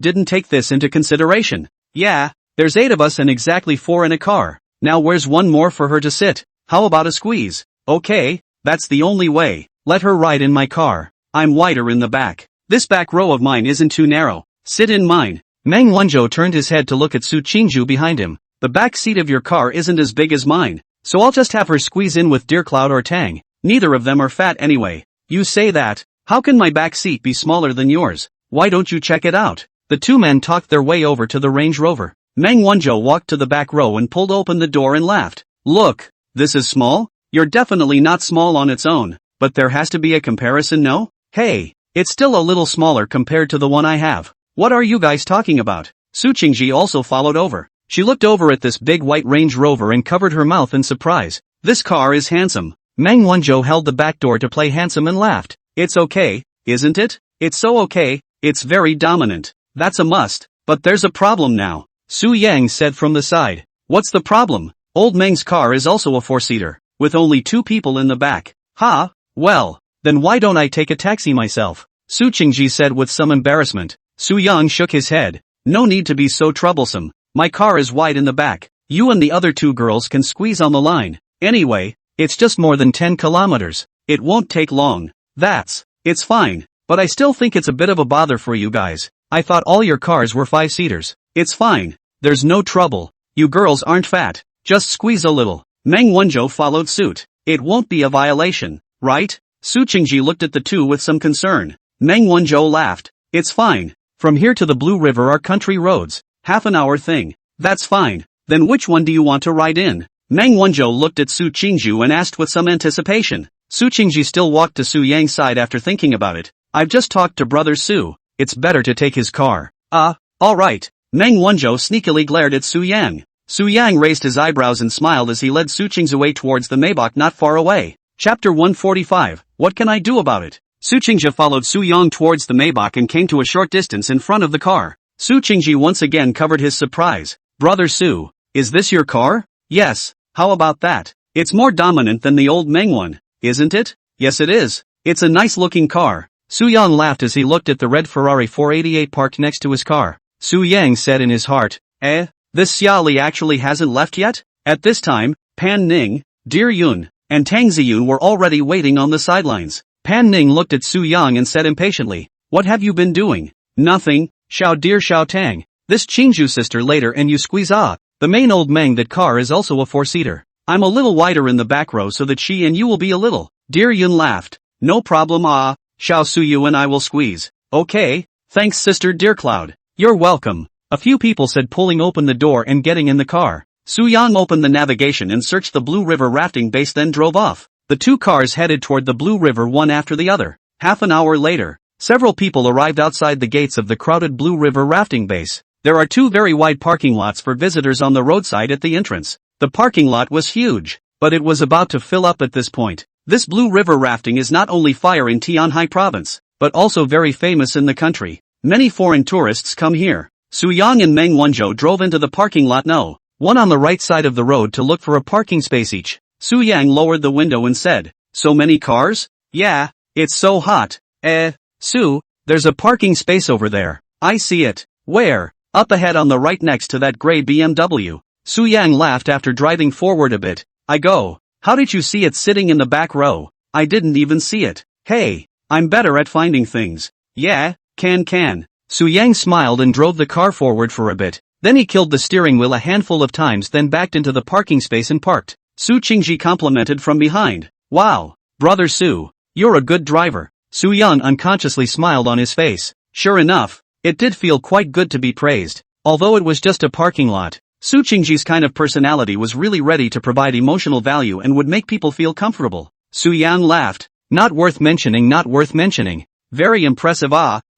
Speaker 1: didn't take this into consideration. Yeah, there's 8 of us and exactly 4 in a car. Now where's one more for her to sit? How about a squeeze? Okay, that's the only way. Let her ride in my car. I'm wider in the back. This back row of mine isn't too narrow. Sit in mine. Meng Wanzhou turned his head to look at Su Qingju behind him. The back seat of your car isn't as big as mine, so I'll just have her squeeze in with Dear Cloud or Tang. Neither of them are fat anyway. You say that? How can my back seat be smaller than yours? Why don't you check it out? The 2 men talked their way over to the Range Rover. Meng Wanzhou walked to the back row and pulled open the door and laughed. Look, this is small? You're definitely not small on its own, but there has to be a comparison, no? Hey, it's still a little smaller compared to the one I have. What are you guys talking about? Su Qingji also followed over. She looked over at this big white Range Rover and covered her mouth in surprise. This car is handsome. Meng Wanzhou held the back door to play handsome and laughed. It's okay, isn't it? It's so okay, it's very dominant. That's a must, but there's a problem now. Su Yang said from the side. What's the problem? Old Meng's car is also a 4-seater, with only 2 people in the back. Ha? Well, then why don't I take a taxi myself? Su Qingji said with some embarrassment. Su Yang shook his head. No need to be so troublesome. My car is wide in the back. You and the other 2 girls can squeeze on the line. Anyway, it's just more than 10 kilometers. It won't take long. It's fine, but I still think it's a bit of a bother for you guys. I thought all your cars were 5-seaters. It's fine. There's no trouble. You girls aren't fat. Just squeeze a little. Meng Wanzhou followed suit. It won't be a violation, right? Su Qingji looked at the 2 with some concern. Meng Wanzhou laughed. It's fine. From here to the Blue River are country roads. Half an hour thing. That's fine. Then which one do you want to ride in? Meng Wanzhou looked at Su Qingju and asked with some anticipation. Su Qingji still walked to Su Yang's side after thinking about it. I've just talked to brother Su. It's better to take his car. Alright. Meng Wanzhou sneakily glared at Su Yang. Su Yang raised his eyebrows and smiled as he led Su Qingzue towards the Maybach not far away. Chapter 145. What can I do about it? Su Qingzhe followed Su Yang towards the Maybach and came to a short distance in front of the car. Su Qingji once again covered his surprise. Brother Su, is this your car? Yes, how about that? It's more dominant than the old Meng one, isn't it? Yes it is. It's a nice looking car. Su Yang laughed as he looked at the red Ferrari 488 parked next to his car. Su Yang said in his heart, this Xiaoli actually hasn't left yet? At this time, Pan Ning, Dear Yun, and Tang Ziyun were already waiting on the sidelines. Pan Ning looked at Su Yang and said impatiently, what have you been doing? Nothing, Xiao dear Xiao Tang. This Qingju sister later and you squeeze the main old Meng that car is also a 4-seater. I'm a little wider in the back row so that she and you will be a little. Dear Yun laughed. No problem Xiao Suyu and I will squeeze. Okay, thanks sister Dear Cloud. You're welcome. A few people said pulling open the door and getting in the car. Su Yang opened the navigation and searched the Blue River rafting base then drove off. The 2 cars headed toward the Blue River one after the other. Half an hour later, several people arrived outside the gates of the crowded Blue River rafting base. There are 2 very wide parking lots for visitors on the roadside at the entrance. The parking lot was huge, but it was about to fill up at this point. This Blue River rafting is not only fire in Tianhai province, but also very famous in the country. Many foreign tourists come here. Su Yang and Meng Wanzhou drove into the parking lot no. One on the right side of the road to look for a parking space each. Su Yang lowered the window and said, "So many cars? Yeah, it's so hot." Su, there's a parking space over there. I see it. Where? Up ahead on the right next to that gray BMW. Su Yang laughed after driving forward a bit. I go. How did you see it sitting in the back row? I didn't even see it. Hey, I'm better at finding things. Yeah, can. Su Yang smiled and drove the car forward for a bit. Then he killed the steering wheel a handful of times, then backed into the parking space and parked. Su Qingji complimented from behind. Wow, brother Su, you're a good driver. Su Yan unconsciously smiled on his face. Sure enough, it did feel quite good to be praised. Although it was just a parking lot, Su Qingji's kind of personality was really ready to provide emotional value and would make people feel comfortable. Su Yan laughed. Not worth mentioning. Very impressive.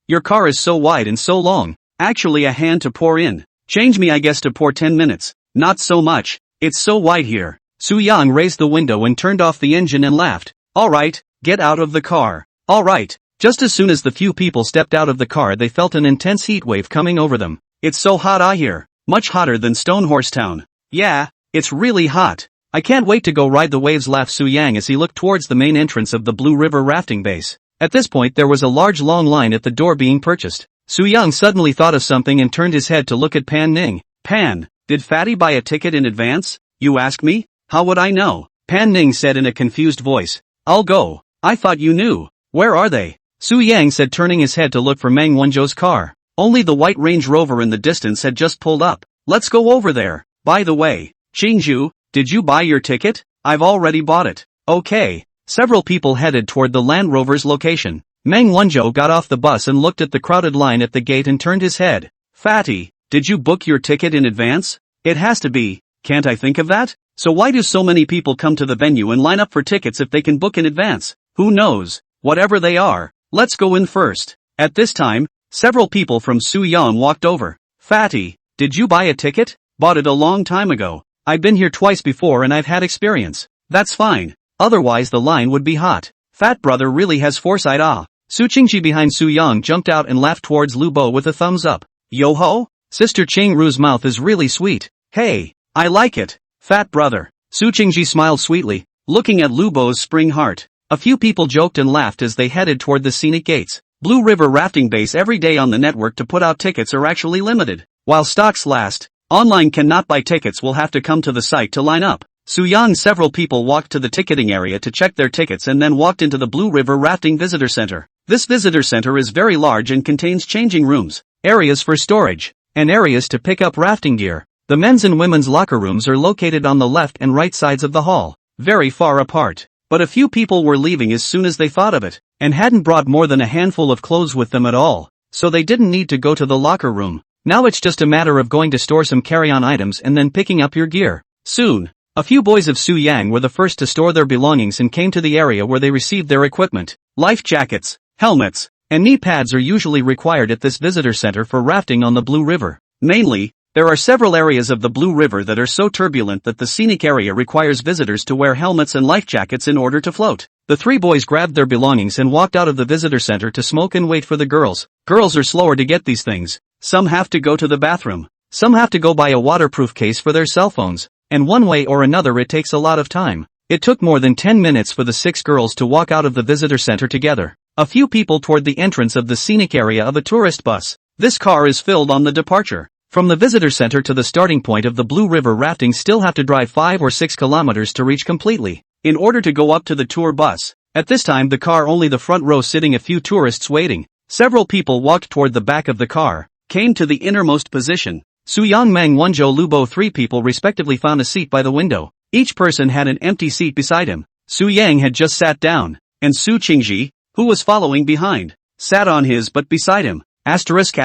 Speaker 1: Your car is so wide and so long. Actually a hand to pour in. Change me I guess to pour 10 minutes. Not so much. It's so wide here. Su Yang raised the window and turned off the engine and laughed. Alright, get out of the car. Alright. Just as soon as the few people stepped out of the car they felt an intense heat wave coming over them. It's so hot here. Much hotter than Stonehorse Town. Yeah, it's really hot. I can't wait to go ride the waves, laughed Su Yang as he looked towards the main entrance of the Blue River rafting base. At this point there was a large long line at the door being purchased. Su Yang suddenly thought of something and turned his head to look at Pan Ning. Pan, did Fatty buy a ticket in advance? You ask me? How would I know? Pan Ning said in a confused voice. I'll go. I thought you knew. Where are they? Su Yang said, turning his head to look for Meng Wanzhou's car. Only the white Range Rover in the distance had just pulled up. Let's go over there. By the way, Qingzhu, did you buy your ticket? I've already bought it. Okay. Several people headed toward the Land Rover's location. Meng Wanzhou got off the bus and looked at the crowded line at the gate and turned his head. Fatty, did you book your ticket in advance? It has to be. Can't I think of that? So why do so many people come to the venue and line up for tickets if they can book in advance? Who knows? Whatever they are, let's go in first. At this time, several people from Su Yang walked over. Fatty, did you buy a ticket? Bought it a long time ago. I've been here twice before and I've had experience. That's fine. Otherwise the line would be hot. Fat brother really has foresight. Su Qingji behind Su Yang jumped out and laughed towards Lu Bo with a thumbs up. Yo-ho? Sister Qing Ru's mouth is really sweet. Hey, I like it. Fat brother. Su Qingji smiled sweetly, looking at Lu Bo's spring heart. A few people joked and laughed as they headed toward the scenic gates. Blue River rafting base every day on the network to put out tickets are actually limited. While stocks last, online cannot buy tickets will have to come to the site to line up. Su Yang several people walked to the ticketing area to check their tickets and then walked into the Blue River Rafting Visitor Center. This visitor center is very large and contains changing rooms, areas for storage, and areas to pick up rafting gear. The men's and women's locker rooms are located on the left and right sides of the hall, very far apart. But a few people were leaving as soon as they thought of it, and hadn't brought more than a handful of clothes with them at all, so they didn't need to go to the locker room. Now it's just a matter of going to store some carry-on items and then picking up your gear. Soon, a few boys of Su Yang were the first to store their belongings and came to the area where they received their equipment. Life jackets, helmets, and knee pads are usually required at this visitor center for rafting on the Blue River. Mainly, there are several areas of the Blue River that are so turbulent that the scenic area requires visitors to wear helmets and life jackets in order to float. The three boys grabbed their belongings and walked out of the visitor center to smoke and wait for the girls. Girls are slower to get these things. Some have to go to the bathroom. Some have to go buy a waterproof case for their cell phones. And one way or another it takes a lot of time. It took more than 10 minutes for the 6 girls to walk out of the visitor center together. A few people toward the entrance of the scenic area of a tourist bus. This car is filled on the departure. From the visitor center to the starting point of the Blue River rafting still have to drive 5 or 6 kilometers to reach completely, in order to go up to the tour bus. At this time the car only the front row sitting, a few tourists waiting. Several people walked toward the back of the car, came to the innermost position. Su Yang, Meng Wanzhou, Lu Bo, 3 people respectively found a seat by the window. Each person had an empty seat beside him. Su Yang had just sat down, and Su Qingji, who was following behind, sat on his but beside him. Asterisk.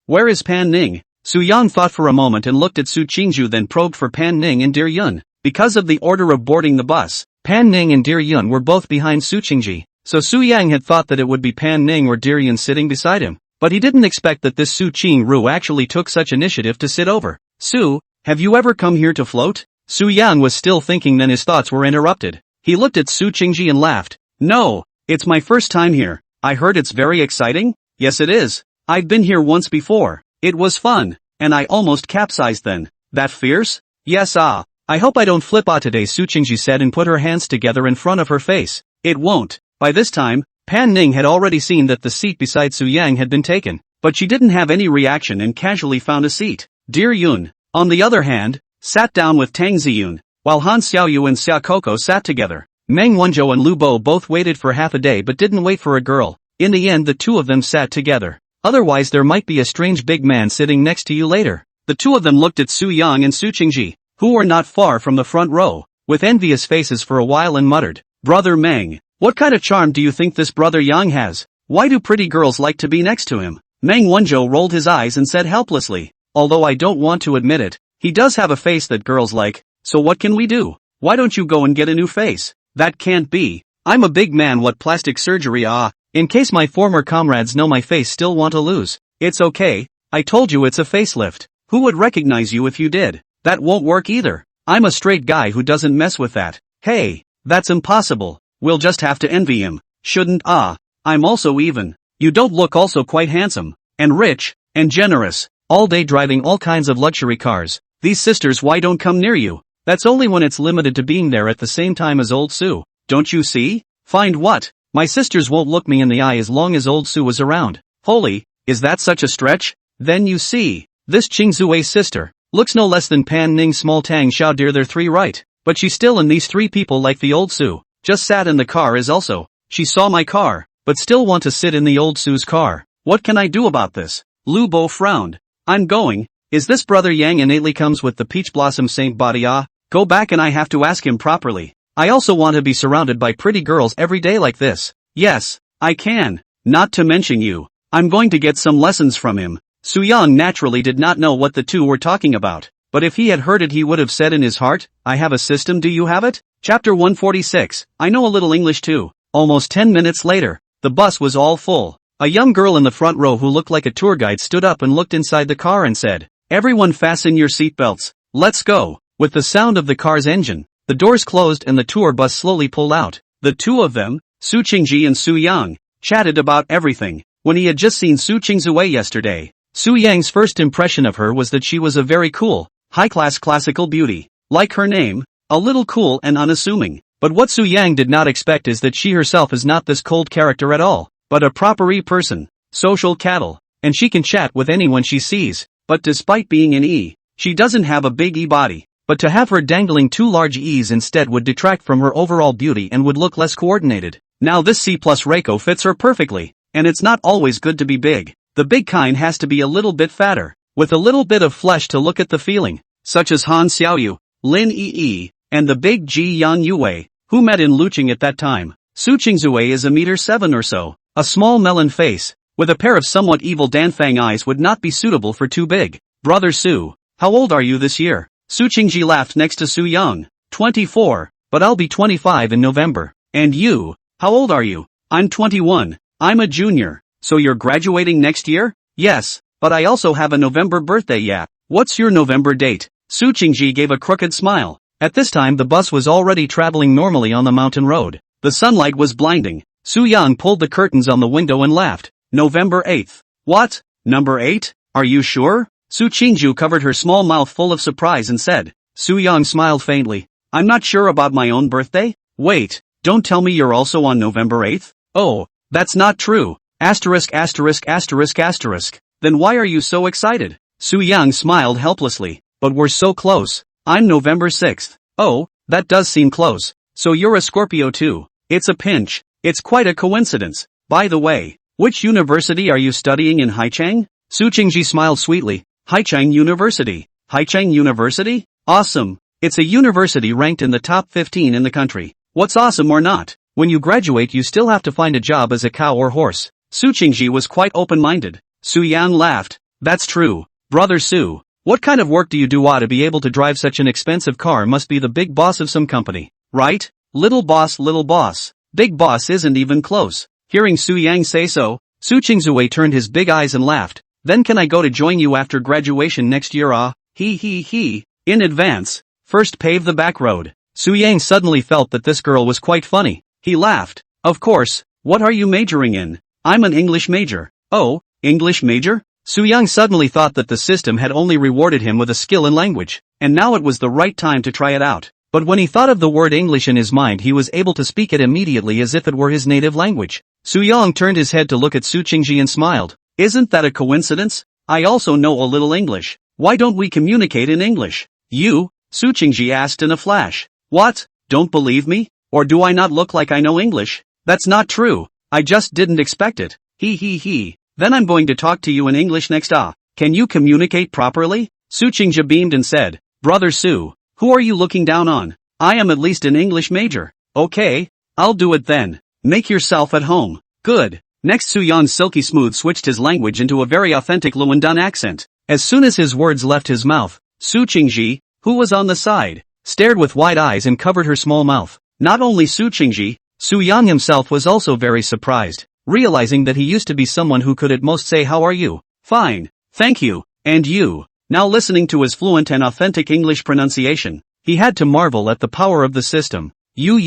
Speaker 1: Where is Pan Ning? Su Yang thought for a moment and looked at Su Qingju, then probed for Pan Ning and Dear Yun. Because of the order of boarding the bus, Pan Ning and Dear Yun were both behind Su Qingji, so Su Yang had thought that it would be Pan Ning or Dear Yun sitting beside him. But he didn't expect that this Su Qing Ru actually took such initiative to sit over. Su, have you ever come here to float? Su Yang was still thinking, then his thoughts were interrupted. He looked at Su Qingji and laughed. No, it's my first time here. I heard it's very exciting? Yes it is. I've been here once before. It was fun, and I almost capsized then. That fierce? Yes I hope I don't flip out today, Su Qingji said and put her hands together in front of her face. It won't. By this time, Pan Ning had already seen that the seat beside Su Yang had been taken, but she didn't have any reaction and casually found a seat. Dear Yun, on the other hand, sat down with Tang Ziyun, while Han Xiaoyu and Xia Coco sat together. Meng Wanzhou and Lu Bo both waited for half a day but didn't wait for a girl. In the end the two of them sat together. Otherwise there might be a strange big man sitting next to you later. The two of them looked at Su Yang and Su Qingji, who were not far from the front row, with envious faces for a while and muttered, Brother Meng, what kind of charm do you think this Brother Yang has? Why do pretty girls like to be next to him? Meng Wanzhou rolled his eyes and said helplessly, although I don't want to admit it, he does have a face that girls like, so what can we do? Why don't you go and get a new face? That can't be. I'm a big man, what plastic surgery in case my former comrades know my face still want to lose. It's okay, I told you it's a facelift. Who would recognize you if you did? That won't work either. I'm a straight guy who doesn't mess with that. Hey, that's impossible. We'll just have to envy him. Shouldn't I'm also even. You don't look also quite handsome, and rich, and generous, all day driving all kinds of luxury cars. These sisters why don't come near you? That's only when it's limited to being there at the same time as old Su. Don't you see? Find what? My sisters won't look me in the eye as long as old Su is around. Holy, is that such a stretch? Then you see, this Qingzui's sister looks no less than Pan Ning small Tang Xiao dear, they're three right, but she's still in these three people like the old Su. Just sat in the car is also, she saw my car, but still want to sit in the old Su's car. What can I do about this? Lu Bo frowned. I'm going. Is this Brother Yang innately comes with the peach blossom saint body? Go back and I have to ask him properly. I also want to be surrounded by pretty girls every day like this. Yes, I can. Not to mention you. I'm going to get some lessons from him. Su Yang naturally did not know what the two were talking about, but if he had heard it he would have said in his heart, I have a system, do you have it? Chapter 146, I know a little English too. Almost 10 minutes later, the bus was all full. A young girl in the front row who looked like a tour guide stood up and looked inside the car and said, Everyone fasten your seatbelts. Let's go. With the sound of the car's engine, the doors closed and the tour bus slowly pulled out. The two of them, Su Qingji and Su Yang, chatted about everything. When he had just seen Su Qingzue yesterday, Su Yang's first impression of her was that she was a very cool, high-class classical beauty. Like her name, a little cool and unassuming. But what Su Yang did not expect is that she herself is not this cold character at all, but a proper person, social cattle, and she can chat with anyone she sees. But despite being an she doesn't have a big body. But to have her dangling two large E's instead would detract from her overall beauty and would look less coordinated. Now this C+ Reiko fits her perfectly, and it's not always good to be big. The big kind has to be a little bit fatter, with a little bit of flesh to look at the feeling, such as Han Xiaoyu, Lin Yi, and the big Ji Yan Yue, who met in Luqing at that time. Su Qingzue is 1.7 meters or so, a small melon face, with a pair of somewhat evil Danfang eyes would not be suitable for too big. Brother Su, how old are you this year? Su Qingji laughed next to Su Yang. 24, but I'll be 25 in November. And you, how old are you? I'm 21, I'm a junior. So you're graduating next year? Yes, but I also have a November birthday. Yeah. What's your November date? Su Qingji gave a crooked smile. At this time the bus was already traveling normally on the mountain road. The sunlight was blinding. Su Yang pulled the curtains on the window and laughed. November 8th. What? Number 8? Are you sure? Su Qingju covered her small mouth full of surprise and said. Su Yang smiled faintly. I'm not sure about my own birthday? Wait, don't tell me you're also on November 8th? Oh, that's not true. Asterisk asterisk asterisk asterisk. Then why are you so excited? Su Yang smiled helplessly. But we're so close. I'm November 6th. Oh, that does seem close. So you're a Scorpio too. It's a pinch. It's quite a coincidence. By the way, which university are you studying in Haichang? Su Qingji smiled sweetly. Haichang University. Haichang University? Awesome. It's a university ranked in the top 15 in the country. What's awesome or not? When you graduate you still have to find a job as a cow or horse. Su Qingji was quite open-minded. Su Yang laughed. That's true. Brother Su, what kind of work do you do to be able to drive such an expensive car? Must be the big boss of some company, right? Little boss, little boss. Big boss isn't even close. Hearing Su Yang say so, Su Qingzue turned his big eyes and laughed. Then can I go to join you after graduation next year? He. In advance, first pave the back road. Su Yang suddenly felt that this girl was quite funny. He laughed. Of course, what are you majoring in? I'm an English major. Oh, English major? Su Yang suddenly thought that the system had only rewarded him with a skill in language, and now it was the right time to try it out. But when he thought of the word English in his mind, he was able to speak it immediately as if it were his native language. Su Yang turned his head to look at Su Qingji and smiled. Isn't that a coincidence? I also know a little English. Why don't we communicate in English? You? Su Qingji asked in a flash. What? Don't believe me? Or do I not look like I know English? That's not true. I just didn't expect it. He. Then I'm going to talk to you in English next. Can you communicate properly? Su Qingji beamed and said, Brother Su, who are you looking down on? I am at least an English major. Okay, I'll do it then. Make yourself at home. Good. Next Su Yang's silky smooth switched his language into a very authentic Luandun accent. As soon as his words left his mouth, Su Qingji, who was on the side, stared with wide eyes and covered her small mouth. Not only Su Qingji, Su Yang himself was also very surprised, realizing that he used to be someone who could at most say how are you? Fine, thank you, and you. Now listening to his fluent and authentic English pronunciation, he had to marvel at the power of the system. You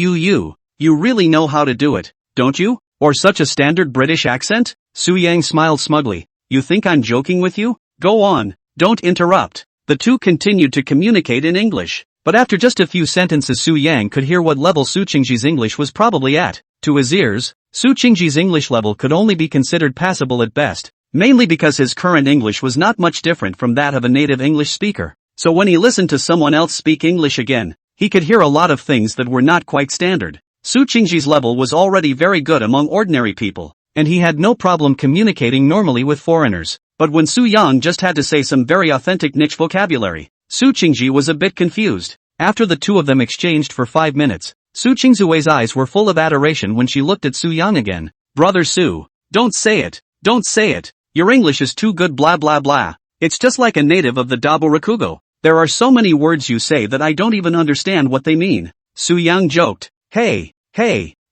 Speaker 1: really know how to do it, don't you? Or such a standard British accent? Su Yang smiled smugly. You think I'm joking with you? Go on, don't interrupt. The two continued to communicate in English. But after just a few sentences Su Yang could hear what level Su Qingji's English was probably at. To his ears, Su Qingji's English level could only be considered passable at best, mainly because his current English was not much different from that of a native English speaker. So when he listened to someone else speak English again, he could hear a lot of things that were not quite standard. Su Qingji's level was already very good among ordinary people, and he had no problem communicating normally with foreigners. But when Su Yang just had to say some very authentic niche vocabulary, Su Qingji was a bit confused. After the two of them exchanged for 5 minutes, Su Qingzue's eyes were full of adoration when she looked at Su Yang again. Brother Su, don't say it. Your English is too good blah blah blah. It's just like a native of the Dabo Rakugo. There are so many words you say that I don't even understand what they mean. Su Yang joked. Hey,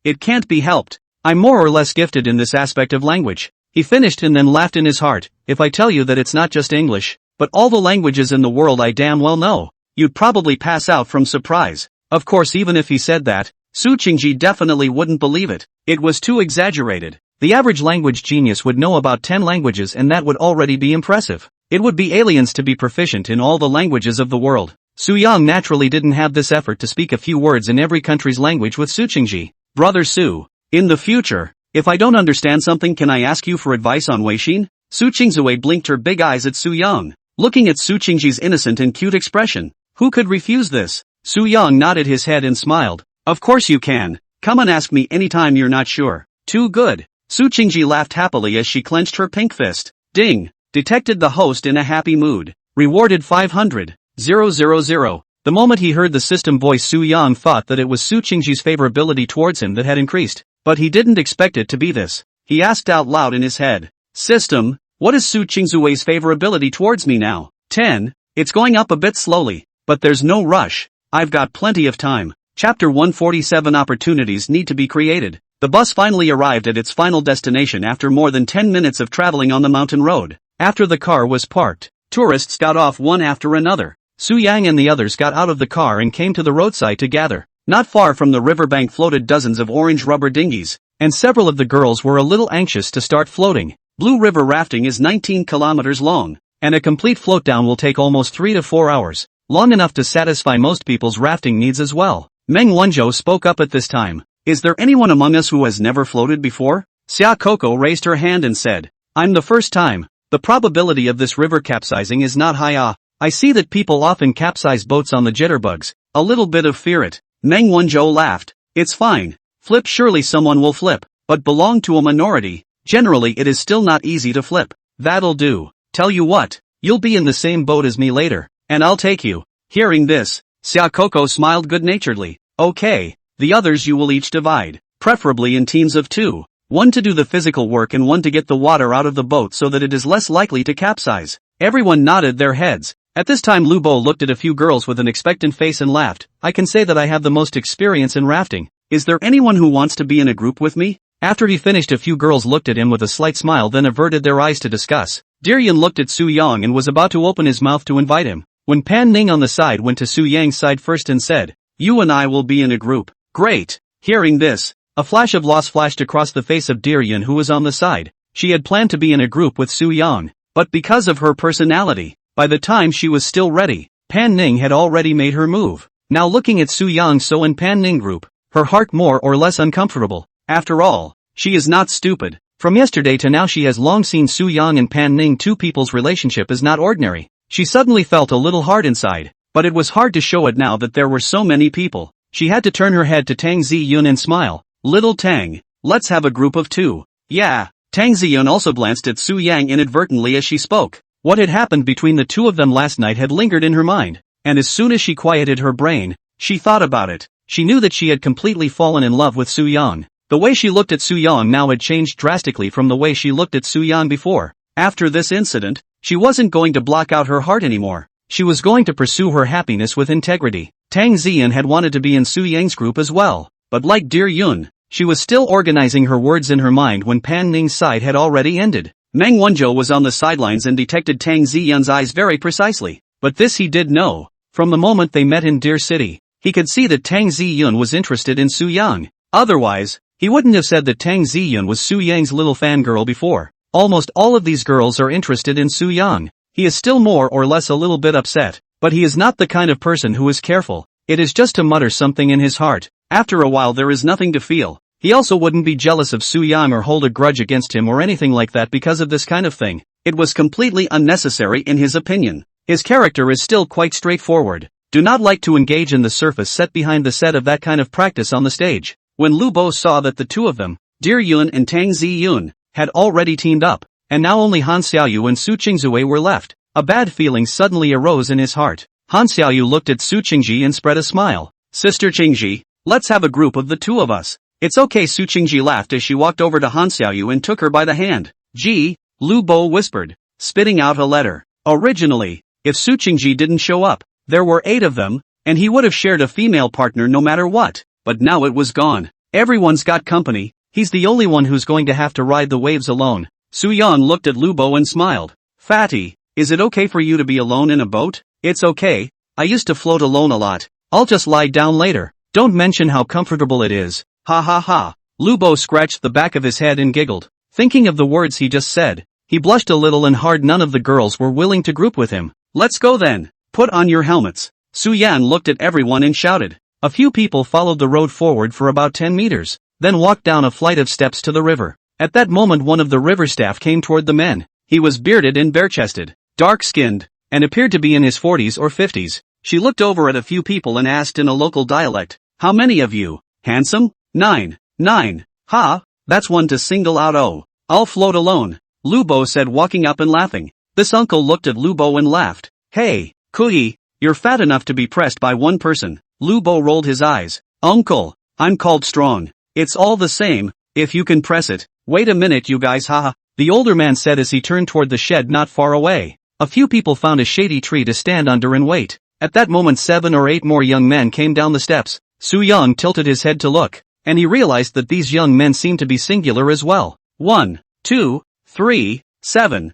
Speaker 1: it can't be helped. I'm more or less gifted in this aspect of language. He finished and then laughed in his heart. If I tell you that it's not just English, but all the languages in the world I damn well know, you'd probably pass out from surprise. Of course even if he said that, Su Qingji definitely wouldn't believe it. It was too exaggerated. The average language genius would know about 10 languages and that would already be impressive. It would be aliens to be proficient in all the languages of the world. Su Yang naturally didn't have this effort to speak a few words in every country's language with Su Qingji. Brother Su, in the future, if I don't understand something can I ask you for advice on Weixin? Su Qingzue blinked her big eyes at Su Yang, looking at Su Qingji's innocent and cute expression. Who could refuse this? Su Yang nodded his head and smiled. Of course you can. Come and ask me anytime you're not sure. Too good. Su Qingji laughed happily as she clenched her pink fist. Ding! Detected the host in a happy mood. Rewarded 500. 000. The moment he heard the system voice Su Yang thought that it was Su Qingji's favorability towards him that had increased. But he didn't expect it to be this. He asked out loud in his head. System, what is Su Qingzue's favorability towards me now? 10. It's going up a bit slowly. But there's no rush. I've got plenty of time. Chapter 147 Opportunities need to be created. The bus finally arrived at its final destination after more than 10 minutes of traveling on the mountain road. After the car was parked, tourists got off one after another. Su Yang and the others got out of the car and came to the roadside to gather. Not far from the riverbank floated dozens of orange rubber dinghies, and several of the girls were a little anxious to start floating. Blue River rafting is 19 kilometers long, and a complete float down will take almost 3 to 4 hours. Long enough to satisfy most people's rafting needs as well. Meng Wanzhou spoke up at this time. Is there anyone among us who has never floated before? Xia Coco raised her hand and said, I'm the first time. The probability of this river capsizing is not high. I see that people often capsize boats on the jitterbugs. A little bit of fear it. Meng Wanzhou laughed. It's fine. Flip surely someone will flip, but belong to a minority. Generally it is still not easy to flip. That'll do. Tell you what, you'll be in the same boat as me later, and I'll take you. Hearing this, Xia Coco smiled good-naturedly. Okay, the others you will each divide, preferably in teams of 2. One to do the physical work and one to get the water out of the boat so that it is less likely to capsize. Everyone nodded their heads. At this time Lu Bo looked at a few girls with an expectant face and laughed. I can say that I have the most experience in rafting. Is there anyone who wants to be in a group with me? After he finished a few girls looked at him with a slight smile then averted their eyes to discuss. Diryan looked at Su Yang and was about to open his mouth to invite him. when Pan Ning on the side went to Su Yang's side first and said, "You and I will be in a group." Great! Hearing this, a flash of loss flashed across the face of Dear Yun, who was on the side. She had planned to be in a group with Su Yang, but because of her personality, by the time she was still ready, Pan Ning had already made her move. Now looking at Su Yang So and Pan Ning group, her heart more or less uncomfortable. After all, she is not stupid. From yesterday to now she has long seen Su Yang and Pan Ning two people's relationship is not ordinary. She suddenly felt a little hard inside, but it was hard to show it now that there were so many people. She had to turn her head to Tang Ziyun and smile. "Little Tang, let's have a group of two." "Yeah." Tang Ziyun also glanced at Su Yang inadvertently as she spoke. What had happened between the two of them last night had lingered in her mind, and as soon as she quieted her brain, she thought about it. She knew that she had completely fallen in love with Su Yang. The way she looked at Su Yang now had changed drastically from the way she looked at Su Yang before. After this incident, she wasn't going to block out her heart anymore. She was going to pursue her happiness with integrity. Tang Ziyan had wanted to be in Su Yang's group as well, but like Dear Yun, she was still organizing her words in her mind when Pan Ning's side had already ended. Meng Wanzhou was on the sidelines and detected Tang Ziyan's eyes very precisely, but this he did know. From the moment they met in Dear City, he could see that Tang Ziyun was interested in Su Yang. Otherwise, he wouldn't have said that Tang Ziyun was Su Yang's little fangirl before. Almost all of these girls are interested in Su Yang. He is still more or less a little bit upset, but he is not the kind of person who is careful. It is just to mutter something in his heart. After a while there is nothing to feel. He also wouldn't be jealous of Su Yang or hold a grudge against him or anything like that because of this kind of thing. It was completely unnecessary in his opinion. His character is still quite straightforward. Do not like to engage in the surface set behind the set of that kind of practice on the stage. When Lu Bo saw that the two of them, Dear Yun and Tang Ziyun, had already teamed up, and now only Han Xiaoyu and Su Qingzue were left, a bad feeling suddenly arose in his heart. Han Xiaoyu looked at Su Qingji and spread a smile. "Sister Qingji, let's have a group of the two of us." "It's okay," Su Qingji laughed as she walked over to Han Xiaoyu and took her by the hand. "Gee," Lu Bo whispered, spitting out a letter. Originally, if Su Qingji didn't show up, there were 8 of them, and he would have shared a female partner no matter what, but now it was gone. Everyone's got company, he's the only one who's going to have to ride the waves alone. Su Yang looked at Lu Bo and smiled. "Fatty, is it okay for you to be alone in a boat?" "It's okay, I used to float alone a lot. I'll just lie down later. Don't mention how comfortable it is." "Ha ha ha." Lu Bo scratched the back of his head and giggled. Thinking of the words he just said, he blushed a little and hard. None of the girls were willing to group with him. "Let's go then. Put on your helmets." Su Yan looked at everyone and shouted. A few people followed the road forward for about 10 meters, then walked down a flight of steps to the river. At that moment one of the river staff came toward the men. He was bearded and bare-chested, dark-skinned, and appeared to be in his 40s or 50s. She looked over at a few people and asked in a local dialect, "How many of you? Handsome?" "9. 9. Ha, that's one to single out. Oh, I'll float alone," Lu Bo said, walking up and laughing. This uncle looked at Lu Bo and laughed. "Hey, Kui, you're fat enough to be pressed by one person." Lu Bo rolled his eyes. "Uncle, I'm called strong. It's all the same, if you can press it." "Wait a minute you guys, haha," the older man said as he turned toward the shed not far away. A few people found a shady tree to stand under and wait. At that moment 7 or 8 more young men came down the steps. Su Yang tilted his head to look, and he realized that these young men seemed to be singular as well. 1, 2, 3, 7.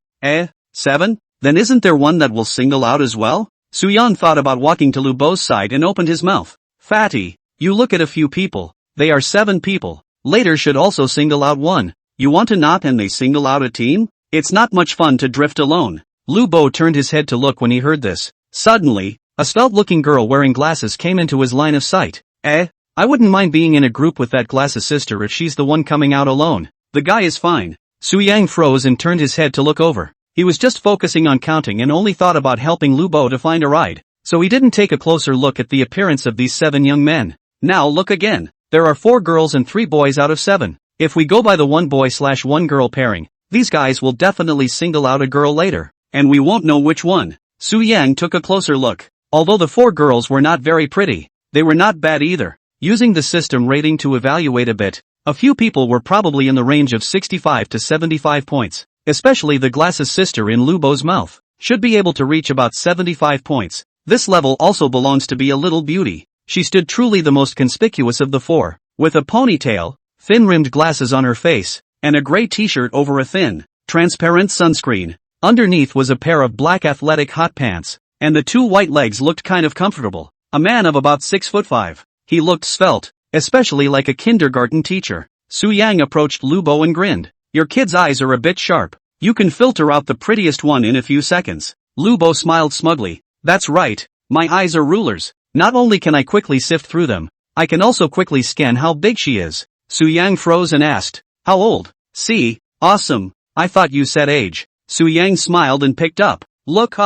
Speaker 1: 7? Then isn't there one that will single out as well? Su Yan thought about walking to Lu Bo's side and opened his mouth. "Fatty, you look at a few people, they are 7 people. Later should also single out one. You want to not and they single out a team? It's not much fun to drift alone." Lu Bo turned his head to look when he heard this. Suddenly, a svelte-looking girl wearing glasses came into his line of sight. I wouldn't mind being in a group with that glasses sister if she's the one coming out alone. The guy is fine. Su Yang froze and turned his head to look over. He was just focusing on counting and only thought about helping Lu Bo to find a ride, so he didn't take a closer look at the appearance of these 7 young men. Now look again. There are 4 girls and 3 boys out of 7. If we go by the 1 boy/1 girl pairing, these guys will definitely single out a girl later, and we won't know which one. Su Yang took a closer look. Although the 4 girls were not very pretty, they were not bad either. Using the system rating to evaluate a bit, a few people were probably in the range of 65 to 75 points. Especially the glasses sister in Lu Bo's mouth, should be able to reach about 75 points. This level also belongs to be a little beauty. She stood truly the most conspicuous of the 4, with a ponytail, thin-rimmed glasses on her face, and a gray t-shirt over a thin, transparent sunscreen. Underneath was a pair of black athletic hot pants. and the two white legs looked kind of comfortable. A man of about 6'5". He looked svelte, especially like a kindergarten teacher. Su Yang approached Lu Bo and grinned. Your kid's eyes are a bit sharp. You can filter out the prettiest one in a few seconds. Lu Bo smiled smugly. That's right, my eyes are rulers. Not only can I quickly sift through them, I can also quickly scan how big she is. Su Yang froze and asked, how old? See, awesome, I thought you said age. Su Yang smiled and picked up. Look,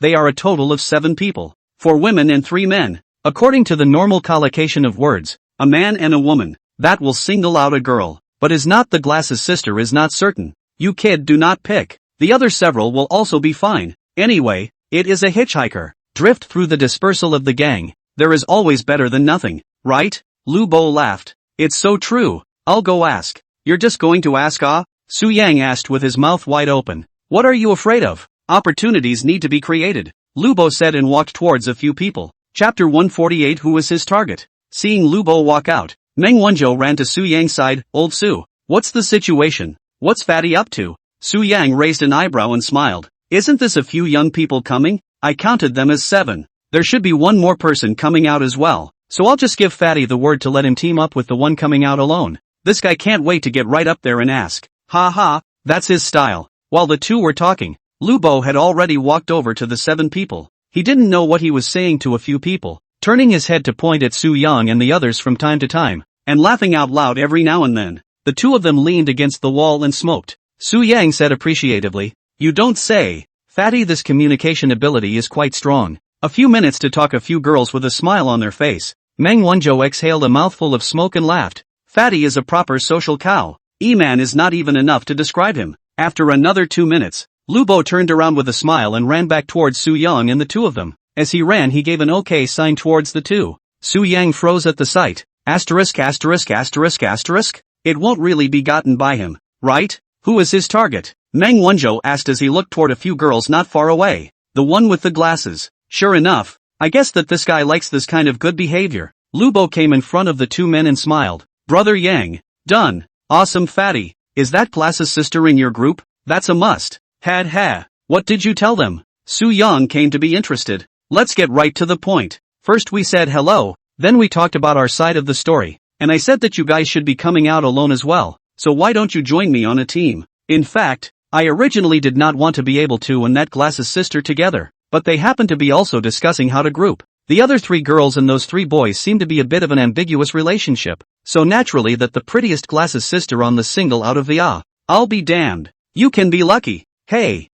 Speaker 1: they are a total of 7 people. 4 women and 3 men. According to the normal collocation of words, a man and a woman, that will single out a girl, but is not the glasses sister is not certain. You kid do not pick. The other several will also be fine. Anyway, it is a hitchhiker. Drift through the dispersal of the gang. There is always better than nothing, right? Lu Bo laughed. It's so true. I'll go ask. You're just going to ask, Su Yang asked with his mouth wide open. What are you afraid of? Opportunities need to be created. Lu Bo said and walked towards a few people. Chapter 148. Who was his target? Seeing Lu Bo walk out, Meng Wanzhou ran to Su Yang's side. Old Su, what's the situation? What's Fatty up to? Su Yang raised an eyebrow and smiled. Isn't this a few young people coming? I counted them as 7. There should be one more person coming out as well, so I'll just give Fatty the word to let him team up with the one coming out alone. This guy can't wait to get right up there and ask. Ha ha, that's his style. While the two were talking, Lu Bo had already walked over to the 7 people. He didn't know what he was saying to a few people, turning his head to point at Su Yang and the others from time to time, and laughing out loud every now and then. The two of them leaned against the wall and smoked. Su Yang said appreciatively, you don't say. Fatty, this communication ability is quite strong. A few minutes to talk a few girls with a smile on their face. Meng Wanzhou exhaled a mouthful of smoke and laughed. Fatty is a proper social cow. E-man is not even enough to describe him. After another 2 minutes, Lu Bo turned around with a smile and ran back towards Su Yang and the two of them. As he ran, he gave an OK sign towards the two. Su Yang froze at the sight. Asterisk asterisk asterisk asterisk. It won't really be gotten by him, right? Who is his target? Meng Wanzhou asked as he looked toward a few girls not far away. The one with the glasses. Sure enough, I guess that this guy likes this kind of good behavior. Lu Bo came in front of the 2 men and smiled. Brother Yang. Done. Awesome Fatty. Is that glasses sister in your group? That's a must. Ha. What did you tell them? Su Yang came to be interested. Let's get right to the point. First we said hello, then we talked about our side of the story, and I said that you guys should be coming out alone as well, so why don't you join me on a team? In fact, I originally did not want to be able to and that glasses sister together, but they happened to be also discussing how to group. The other 3 girls and those 3 boys seemed to be a bit of an ambiguous relationship, so naturally that the prettiest glasses sister on the single out of the I'll be damned. You can be lucky. Hey,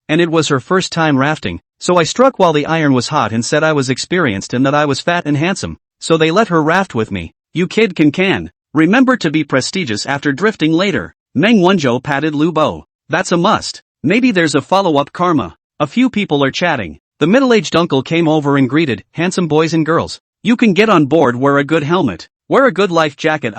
Speaker 1: and it was her first time rafting, so I struck while the iron was hot and said I was experienced and that I was fat and handsome, so they let her raft with me. You kid can. Remember to be prestigious after drifting later. Meng Wanzhou patted Lu Bo. That's a must. Maybe there's a follow-up karma. A few people are chatting. The middle-aged uncle came over and greeted, handsome boys and girls. You can get on board, wear a good helmet, wear a good life jacket,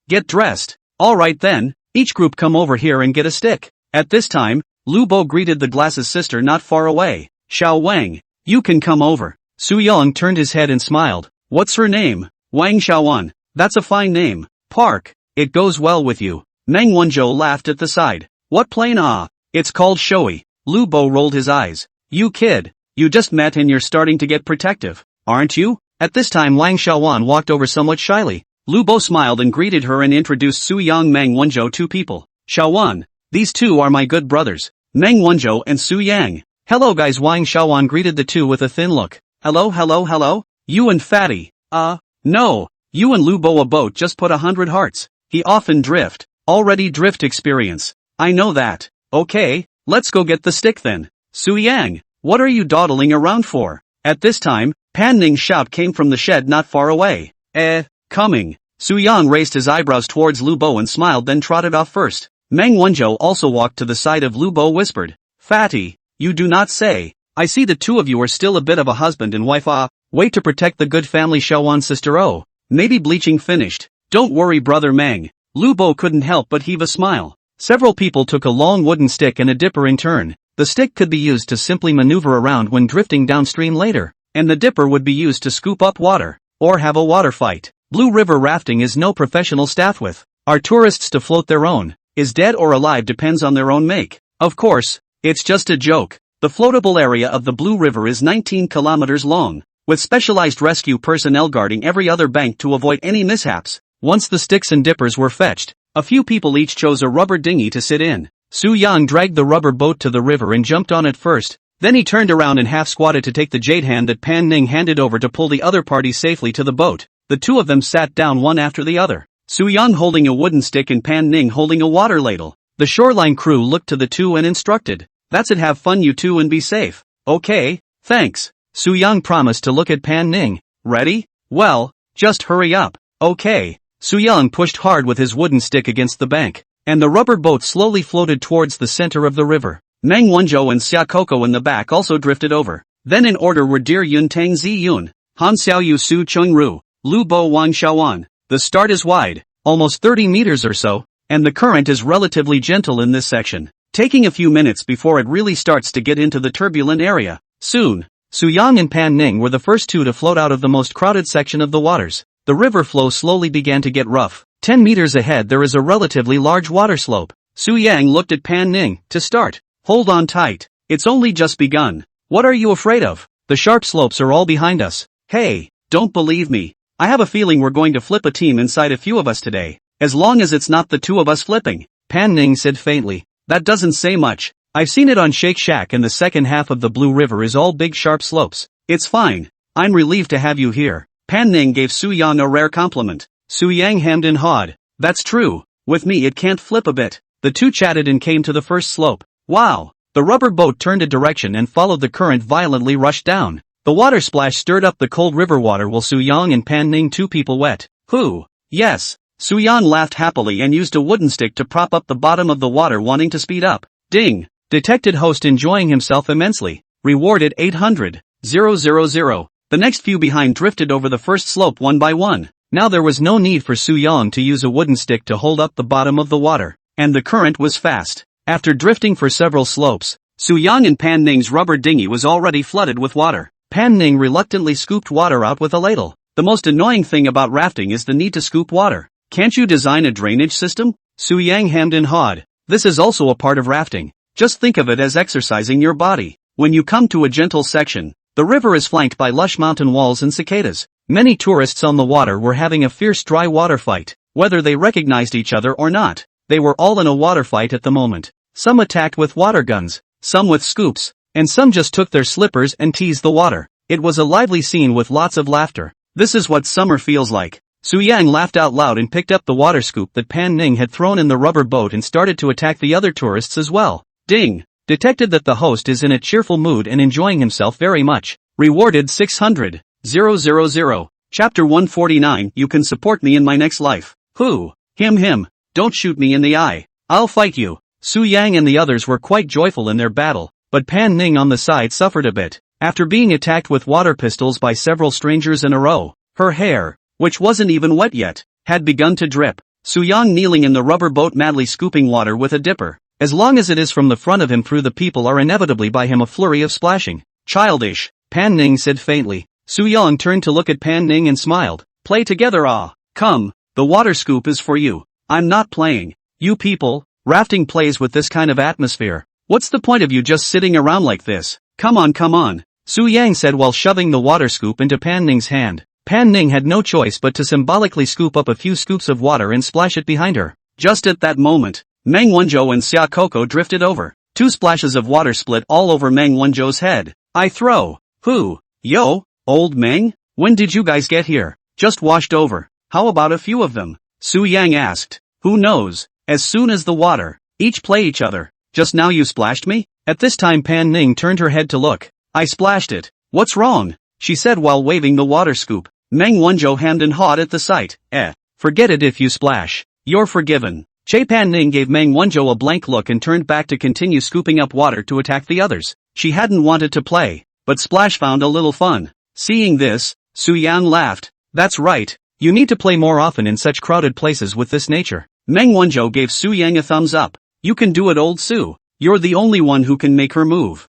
Speaker 1: get dressed. Alright then, each group come over here and get a stick. At this time, Lu Bo greeted the glasses sister not far away. Xiao Wang, you can come over. Su Yang turned his head and smiled. What's her name? Wang Xiaoan. That's a fine name. Park, it goes well with you. Meng Wanzhou laughed at the side. What plane? It's called Shoei. Lu Bo rolled his eyes. You kid, you just met and you're starting to get protective, aren't you? At this time Wang Xiaoan walked over somewhat shyly. Lu Bo smiled and greeted her and introduced Su Yang Meng Wanzhou 2 people. Xiaoan, these 2 are my good brothers, Meng Wanzhou and Su Yang. Hello guys. Wang Xiaoan greeted the 2 with a thin look. Hello. You and Fatty. No. You and Lu Bo a boat just put 100 hearts. He often drift. Already drift experience. I know that. Okay, let's go get the stick then. Su Yang, what are you dawdling around for? At this time, Pan Ning's shout came from the shed not far away. Coming. Su Yang raised his eyebrows towards Lu Bo and smiled, then trotted off first. Meng Wanzhou also walked to the side of Lu Bo, whispered. Fatty, you do not say. I see the 2 of you are still a bit of a husband and wife. Wait to protect the good family Xiaoan sister. Maybe bleaching finished. Don't worry brother Meng. Lu Bo couldn't help but heave a smile. Several people took a long wooden stick and a dipper in turn. The stick could be used to simply maneuver around when drifting downstream later, and the dipper would be used to scoop up water, or have a water fight. Blue River rafting is no professional staff with. Are tourists to float their own? Is dead or alive depends on their own make. Of course, it's just a joke. The floatable area of the Blue River is 19 kilometers long, with specialized rescue personnel guarding every other bank to avoid any mishaps. Once the sticks and dippers were fetched, a few people each chose a rubber dinghy to sit in. Su Yang dragged the rubber boat to the river and jumped on it first. Then he turned around and half-squatted to take the jade hand that Pan Ning handed over to pull the other party safely to the boat. The two of them sat down one after the other, Su Yang holding a wooden stick and Pan Ning holding a water ladle. The shoreline crew looked to the two and instructed, "That's it, have fun you two and be safe." "Okay, thanks." Su Yang promised to look at Pan Ning. "Ready? Well, just hurry up." "Okay." Su Yang pushed hard with his wooden stick against the bank, and the rubber boat slowly floated towards the center of the river. Meng Wanzhou and Xia Coco in the back also drifted over. Then in order were Dear Yun Tang Zi Yun, Han Xiaoyu Su Chung Ru, Lu Bo Wang Xiaoan. The start is wide, almost 30 meters or so, and the current is relatively gentle in this section, taking a few minutes before it really starts to get into the turbulent area. Soon, Su Yang and Pan Ning were the first two to float out of the most crowded section of the waters. The river flow slowly began to get rough. 10 meters ahead there is a relatively large water slope. Su Yang looked at Pan Ning. "To start, hold on tight. It's only just begun. What are you afraid of? The sharp slopes are all behind us." "Hey, don't believe me. I have a feeling we're going to flip a team inside a few of us today, as long as it's not the two of us flipping," Pan Ning said faintly. "That doesn't say much. I've seen it on Shake Shack and the second half of the Blue River is all big sharp slopes. It's fine. I'm relieved to have you here." Pan Ning gave Su Yang a rare compliment. Su Yang hemmed and hawed. "That's true. With me it can't flip a bit." The two chatted and came to the first slope. Wow! The rubber boat turned a direction and followed the current violently rushed down. The water splash stirred up the cold river water while Su Yang and Pan Ning two people wet. "Who?" "Yes." Su Yang laughed happily and used a wooden stick to prop up the bottom of the water wanting to speed up. Ding! Detected host enjoying himself immensely. Rewarded 800,000. The next few behind drifted over the first slope one by one. Now there was no need for Su Yang to use a wooden stick to hold up the bottom of the water, and the current was fast. After drifting for several slopes, Su Yang and Pan Ning's rubber dinghy was already flooded with water. Pan Ning reluctantly scooped water out with a ladle. The most annoying thing about rafting is the need to scoop water. "Can't you design a drainage system?" Su Yang hemmed and hawed. "This is also a part of rafting. Just think of it as exercising your body. When you come to a gentle section, the river is flanked by lush mountain walls and cicadas. Many tourists on the water were having a fierce dry water fight. Whether they recognized each other or not, they were all in a water fight at the moment. Some attacked with water guns, some with scoops, and some just took their slippers and teased the water. It was a lively scene with lots of laughter. This is what summer feels like." Su Yang laughed out loud and picked up the water scoop that Pan Ning had thrown in the rubber boat and started to attack the other tourists as well. Ding! Detected that the host is in a cheerful mood and enjoying himself very much. Rewarded 600,000. Chapter 149. You can support me in my next life. "Who? Him. Don't shoot me in the eye. I'll fight you." Su Yang and the others were quite joyful in their battle, but Pan Ning on the side suffered a bit. After being attacked with water pistols by several strangers in a row, her hair, which wasn't even wet yet, had begun to drip. Su Yang kneeling in the rubber boat madly scooping water with a dipper. As long as it is from the front of him through the people are inevitably by him a flurry of splashing. "Childish," Pan Ning said faintly. Su Yang turned to look at Pan Ning and smiled. "Play together, ah. Come, the water scoop is for you." "I'm not playing. You people, rafting plays with this kind of atmosphere. What's the point of you just sitting around like this? Come on. Su Yang said while shoving the water scoop into Pan Ning's hand. Pan Ning had no choice but to symbolically scoop up a few scoops of water and splash it behind her. Just at that moment, Meng Wanzhou and Xia Coco drifted over. 2 splashes of water split all over Meng Wanzhou's head. "I throw." "Who? Yo, old Meng? When did you guys get here?" "Just washed over." "How about a few of them?" Su Yang asked. "Who knows? As soon as the water. Each play each other." "Just now you splashed me?" At this time Pan Ning turned her head to look. "I splashed it. What's wrong?" she said while waving the water scoop. Meng Wanzhou hemmed and hawed at the sight. Forget it if you splash. You're forgiven." Pan Ning gave Meng Wanzhou a blank look and turned back to continue scooping up water to attack the others. She hadn't wanted to play, but Splash found a little fun. Seeing this, Su Yang laughed. "That's right. You need to play more often in such crowded places with this nature." Meng Wanzhou gave Su Yang a thumbs up. "You can do it, old Su. You're the only one who can make her move."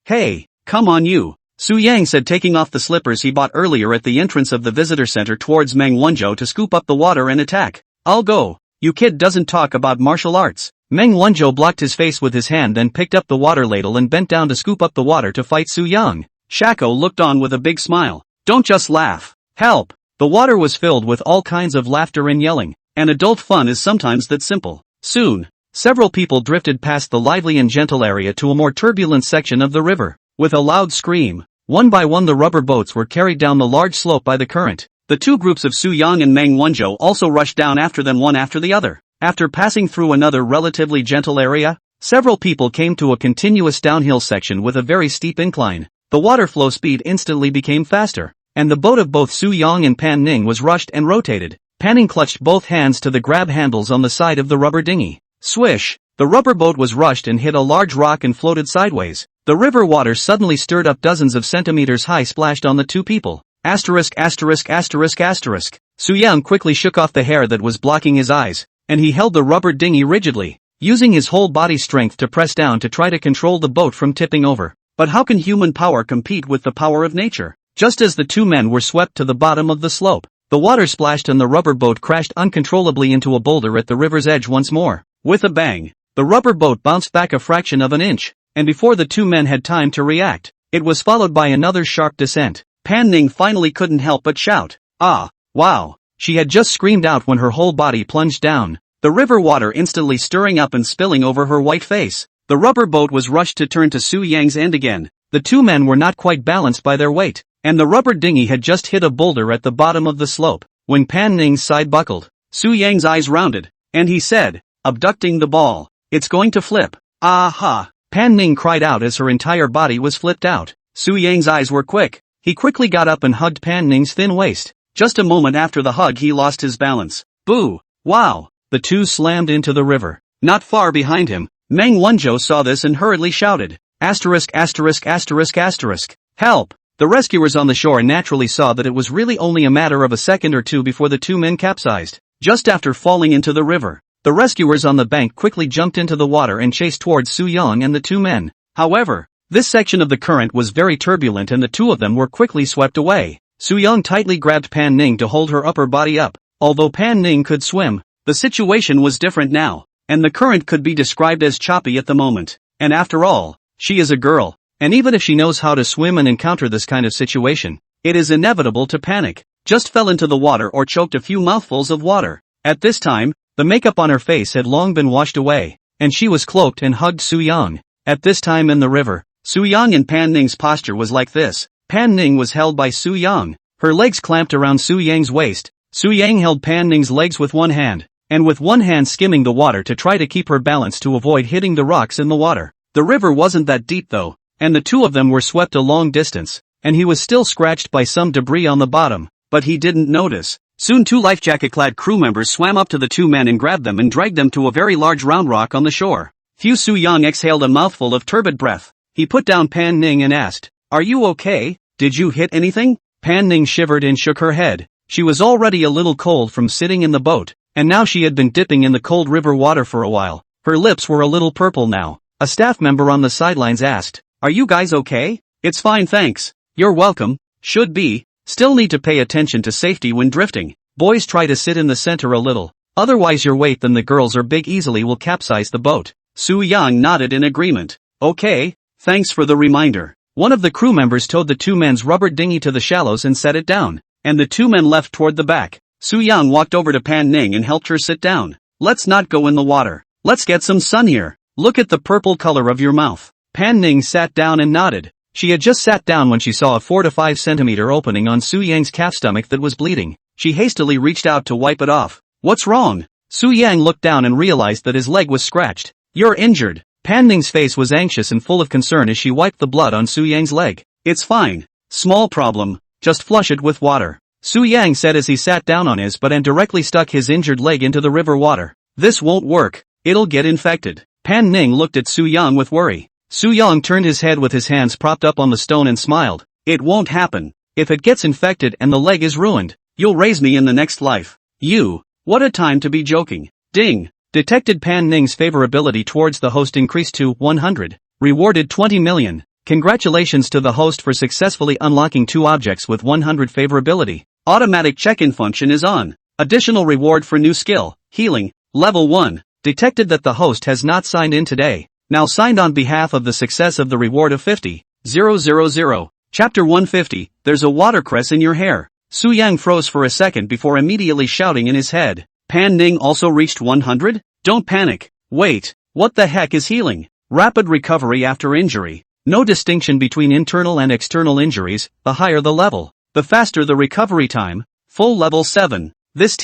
Speaker 1: Hey, come on you," Su Yang said taking off the slippers he bought earlier at the entrance of the visitor center towards Meng Wanzhou to scoop up the water and attack. "I'll go. You kid doesn't talk about martial arts." Meng Wanzhou blocked his face with his hand, then picked up the water ladle and bent down to scoop up the water to fight Su Yang. Shako looked on with a big smile. Don't just laugh. Help! The water was filled with all kinds of laughter and yelling, and adult fun is sometimes that simple. Soon, several people drifted past the lively and gentle area to a more turbulent section of the river. With a loud scream, one by one the rubber boats were carried down the large slope by the current. The two groups of Su Yang and Meng Wanzhou also rushed down after them, one after the other. After passing through another relatively gentle area, several people came to a continuous downhill section with a very steep incline. The water flow speed instantly became faster, and the boat of both Su Yang and Pan Ning was rushed and rotated. Pan Ning clutched both hands to the grab handles on the side of the rubber dinghy. Swish! The rubber boat was rushed and hit a large rock and floated sideways. The river water suddenly stirred up, dozens of centimeters high splashed on the two people. Asterisk asterisk asterisk asterisk. Su Yang quickly shook off the hair that was blocking his eyes, and he held the rubber dinghy rigidly, using his whole body strength to press down to try to control the boat from tipping over. But how can human power compete with the power of nature? Just as the two men were swept to the bottom of the slope, the water splashed and the rubber boat crashed uncontrollably into a boulder at the river's edge once more. With a bang, the rubber boat bounced back a fraction of an inch, and before the two men had time to react, it was followed by another sharp descent. Pan Ning finally couldn't help but shout, "Ah, wow!" She had just screamed out when her whole body plunged down, the river water instantly stirring up and spilling over her white face. The rubber boat was rushed to turn to Su Yang's end again. The two men were not quite balanced by their weight, and the rubber dinghy had just hit a boulder at the bottom of the slope. When Pan Ning's side buckled, Su Yang's eyes rounded, and he said, abducting the ball, "It's going to flip." "Aha!" Pan Ning cried out as her entire body was flipped out. Su Yang's eyes were quick. He quickly got up and hugged Pan Ning's thin waist. Just a moment after the hug he lost his balance. Boo! Wow! The two slammed into the river. Not far behind him, Meng Wanzhou saw this and hurriedly shouted, asterisk asterisk asterisk asterisk, help! The rescuers on the shore naturally saw that it was really only a matter of a second or two before the two men capsized. Just after falling into the river, the rescuers on the bank quickly jumped into the water and chased towards Su Yang and the two men. However, this section of the current was very turbulent and the two of them were quickly swept away. Su Yang tightly grabbed Pan Ning to hold her upper body up. Although Pan Ning could swim, the situation was different now, and the current could be described as choppy at the moment. And after all, she is a girl, and even if she knows how to swim and encounter this kind of situation, it is inevitable to panic. Just fell into the water or choked a few mouthfuls of water. At this time, the makeup on her face had long been washed away, and she was cloaked and hugged Su Yang. At this time in the river, Su Yang and Pan Ning's posture was like this. Pan Ning was held by Su Yang, her legs clamped around Su Yang's waist. Su Yang held Pan Ning's legs with one hand, and with one hand skimming the water to try to keep her balance to avoid hitting the rocks in the water. The river wasn't that deep though, and the two of them were swept a long distance, and he was still scratched by some debris on the bottom, but he didn't notice. Soon two life jacket-clad crew members swam up to the two men and grabbed them and dragged them to a very large round rock on the shore. Su Yang exhaled a mouthful of turbid breath. He put down Pan Ning and asked, "Are you okay? Did you hit anything?" Pan Ning shivered and shook her head. She was already a little cold from sitting in the boat, and now she had been dipping in the cold river water for a while. Her lips were a little purple now. A staff member on the sidelines asked, "Are you guys okay?" "It's fine thanks." "You're welcome." "Should be. Still need to pay attention to safety when drifting. Boys, try to sit in the center a little. Otherwise your weight than the girls are big easily will capsize the boat." Su Yang nodded in agreement. "Okay, thanks for the reminder." One of the crew members towed the two men's rubber dinghy to the shallows and set it down, and the two men left toward the back. Su Yang walked over to Pan Ning and helped her sit down. "Let's not go in the water. Let's get some sun here. Look at the purple color of your mouth." Pan Ning sat down and nodded. She had just sat down when she saw a 4 to 5 centimeter opening on Su Yang's calf stomach that was bleeding. She hastily reached out to wipe it off. "What's wrong?" Su Yang looked down and realized that his leg was scratched. "You're injured." Pan Ning's face was anxious and full of concern as she wiped the blood on Su Yang's leg. "It's fine. Small problem. Just flush it with water," Su Yang said as he sat down on his butt and directly stuck his injured leg into the river water. "This won't work. It'll get infected." Pan Ning looked at Su Yang with worry. Su Yang turned his head with his hands propped up on the stone and smiled. "It won't happen. If it gets infected and the leg is ruined, you'll raise me in the next life." "You? What a time to be joking." Ding! Detected. Pan Ning's favorability towards the host increased to 100. Rewarded 20 million. Congratulations to the host for successfully unlocking 2 objects with 100 favorability. Automatic check-in function is on. Additional reward for new skill, healing, level 1. detected that the host has not signed in today. Now signed on behalf of the success of the reward of 50,000. Chapter 150, there's a watercress in your hair. Su Yang froze for a second before immediately shouting in his head. Pan Ning also reached 100? Don't panic. Wait, what the heck is healing? Rapid recovery after injury. No distinction between internal and external injuries, the higher the level, the faster the recovery time. Full level 7. This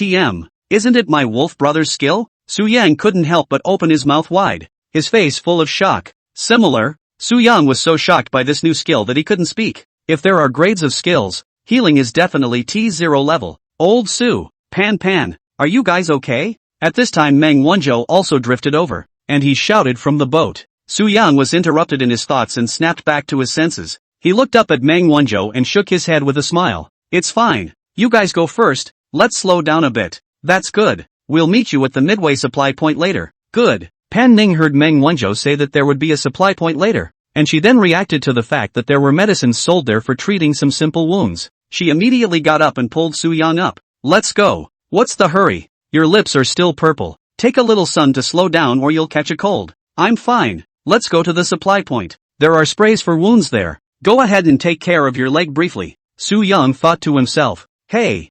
Speaker 1: isn't it my wolf brother's skill? Su Yang couldn't help but open his mouth wide, his face full of shock. Similar, Su Yang was so shocked by this new skill that he couldn't speak. If there are grades of skills, healing is definitely T0 level. Old Su, Pan, are you guys okay? At this time Meng Wanzhou also drifted over, and he shouted from the boat. Su Yang was interrupted in his thoughts and snapped back to his senses. He looked up at Meng Wanzhou and shook his head with a smile. It's fine. You guys go first, let's slow down a bit. That's good. We'll meet you at the midway supply point later. Good. Pan Ning heard Meng Wanzhou say that there would be a supply point later, and she then reacted to the fact that there were medicines sold there for treating some simple wounds. She immediately got up and pulled Su Yang up. Let's go. What's the hurry? Your lips are still purple. Take a little sun to slow down or you'll catch a cold. I'm fine. Let's go to the supply point. There are sprays for wounds there. Go ahead and take care of your leg briefly. Su Yang thought to himself. Hey,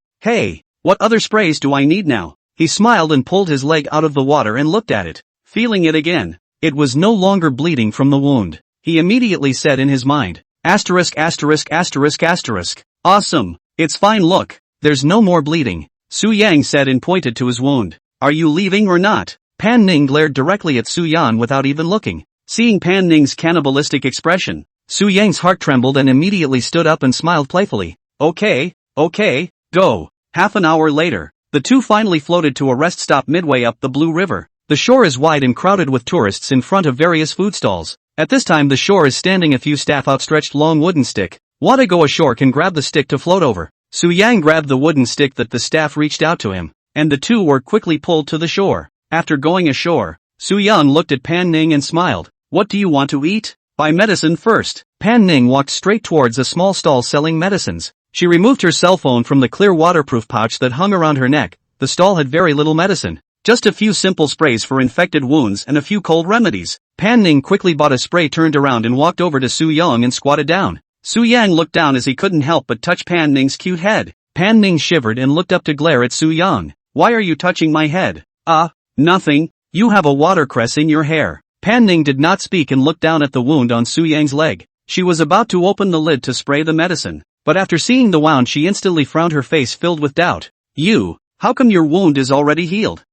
Speaker 1: what other sprays do I need now? He smiled and pulled his leg out of the water and looked at it, feeling it again. It was no longer bleeding from the wound. He immediately said in his mind, asterisk. Awesome. It's fine, look. There's no more bleeding. Su Yang said and pointed to his wound. Are you leaving or not? Pan Ning glared directly at Su Yang without even looking. Seeing Pan Ning's cannibalistic expression, Su Yang's heart trembled and immediately stood up and smiled playfully. Okay, go. Half an hour later, the two finally floated to a rest stop midway up the Blue River. The shore is wide and crowded with tourists in front of various food stalls. At this time the shore is standing a few staff outstretched long wooden stick. Want to go ashore can grab the stick to float over. Su Yang grabbed the wooden stick that the staff reached out to him, and the two were quickly pulled to the shore. After going ashore, Su Yang looked at Pan Ning and smiled. What do you want to eat? Buy medicine first. Pan Ning walked straight towards a small stall selling medicines. She removed her cell phone from the clear waterproof pouch that hung around her neck. The stall had very little medicine. Just a few simple sprays for infected wounds and a few cold remedies. Pan Ning quickly bought a spray, turned around and walked over to Su Yang and squatted down. Su Yang looked down as he couldn't help but touch Pan Ning's cute head. Pan Ning shivered and looked up to glare at Su Yang. Why are you touching my head? Nothing. You have a watercress in your hair. Pan Ning did not speak and looked down at the wound on Su Yang's leg. She was about to open the lid to spray the medicine, but after seeing the wound she instantly frowned, her face filled with doubt. How come your wound is already healed?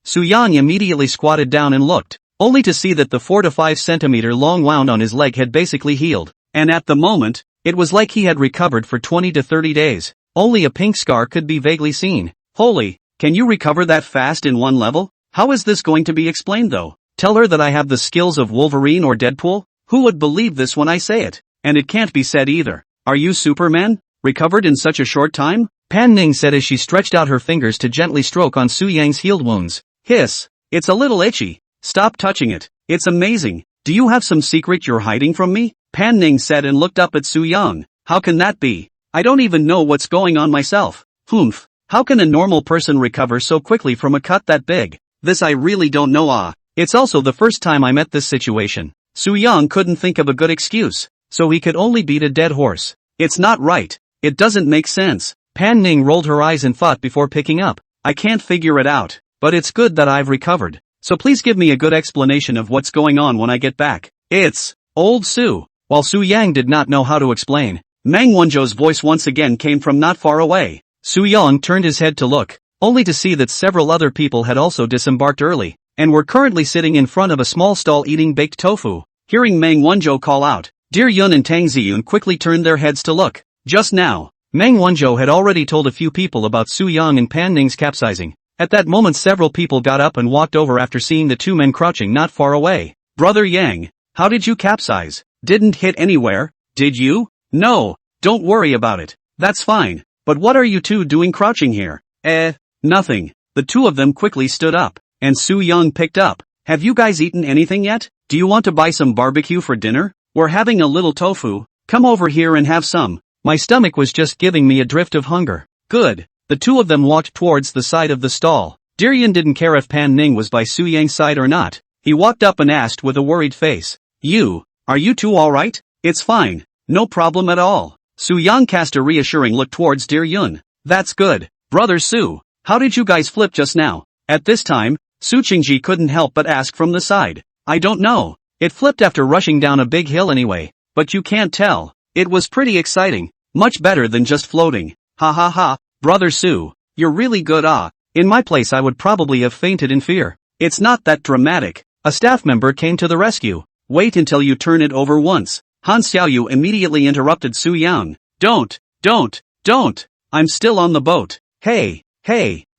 Speaker 1: Su Yang immediately squatted down and looked, only to see that the 4 to 5 centimeter long wound on his leg had basically healed, and at the moment, it was like he had recovered for 20 to 30 days. Only a pink scar could be vaguely seen. Holy, can you recover that fast in one level? How is this going to be explained though? Tell her that I have the skills of Wolverine or Deadpool? Who would believe this when I say it? And it can't be said either. Are you Superman? Recovered in such a short time? Pan Ning said as she stretched out her fingers to gently stroke on Su Yang's healed wounds. Hiss. It's a little itchy. Stop touching it. It's amazing. Do you have some secret you're hiding from me? Pan Ning said and looked up at Su Yang. How can that be? I don't even know what's going on myself. Humph. How can a normal person recover so quickly from a cut that big? This I really don't know. It's also the first time I met this situation. Su Yang couldn't think of a good excuse, so he could only beat a dead horse. It's not right. It doesn't make sense. Pan Ning rolled her eyes in thought before picking up. I can't figure it out, but it's good that I've recovered. So please give me a good explanation of what's going on when I get back. It's old Su. While Su Yang did not know how to explain, Meng Wanzhou's voice once again came from not far away. Su Yang turned his head to look, only to see that several other people had also disembarked early, and were currently sitting in front of a small stall eating baked tofu. Hearing Meng Wanzhou call out, Dear Yun and Tang Ziyun quickly turned their heads to look. Just now, Meng Wanzhou had already told a few people about Su Yang and Pan Ning's capsizing. At that moment several people got up and walked over after seeing the two men crouching not far away. Brother Yang, how did you capsize? Didn't hit anywhere, did you? No, don't worry about it. That's fine. But what are you two doing crouching here? Nothing. The two of them quickly stood up, and Su Yang picked up. Have you guys eaten anything yet? Do you want to buy some barbecue for dinner? We're having a little tofu. Come over here and have some. My stomach was just giving me a drift of hunger. Good. The two of them walked towards the side of the stall. Yun didn't care if Pan Ning was by Su Yang's side or not. He walked up and asked with a worried face. Are you two alright? It's fine. No problem at all. Su Yang cast a reassuring look towards Yun. That's good. Brother Su, how did you guys flip just now? At this time, Su Qingji couldn't help but ask from the side. I don't know. It flipped after rushing down a big hill anyway. But you can't tell. It was pretty exciting. Much better than just floating. Ha ha ha. Brother Su, you're really good. In my place I would probably have fainted in fear. It's not that dramatic. A staff member came to the rescue. Wait until you turn it over once. Han Xiaoyu immediately interrupted Su Yang. Don't. I'm still on the boat. Hey,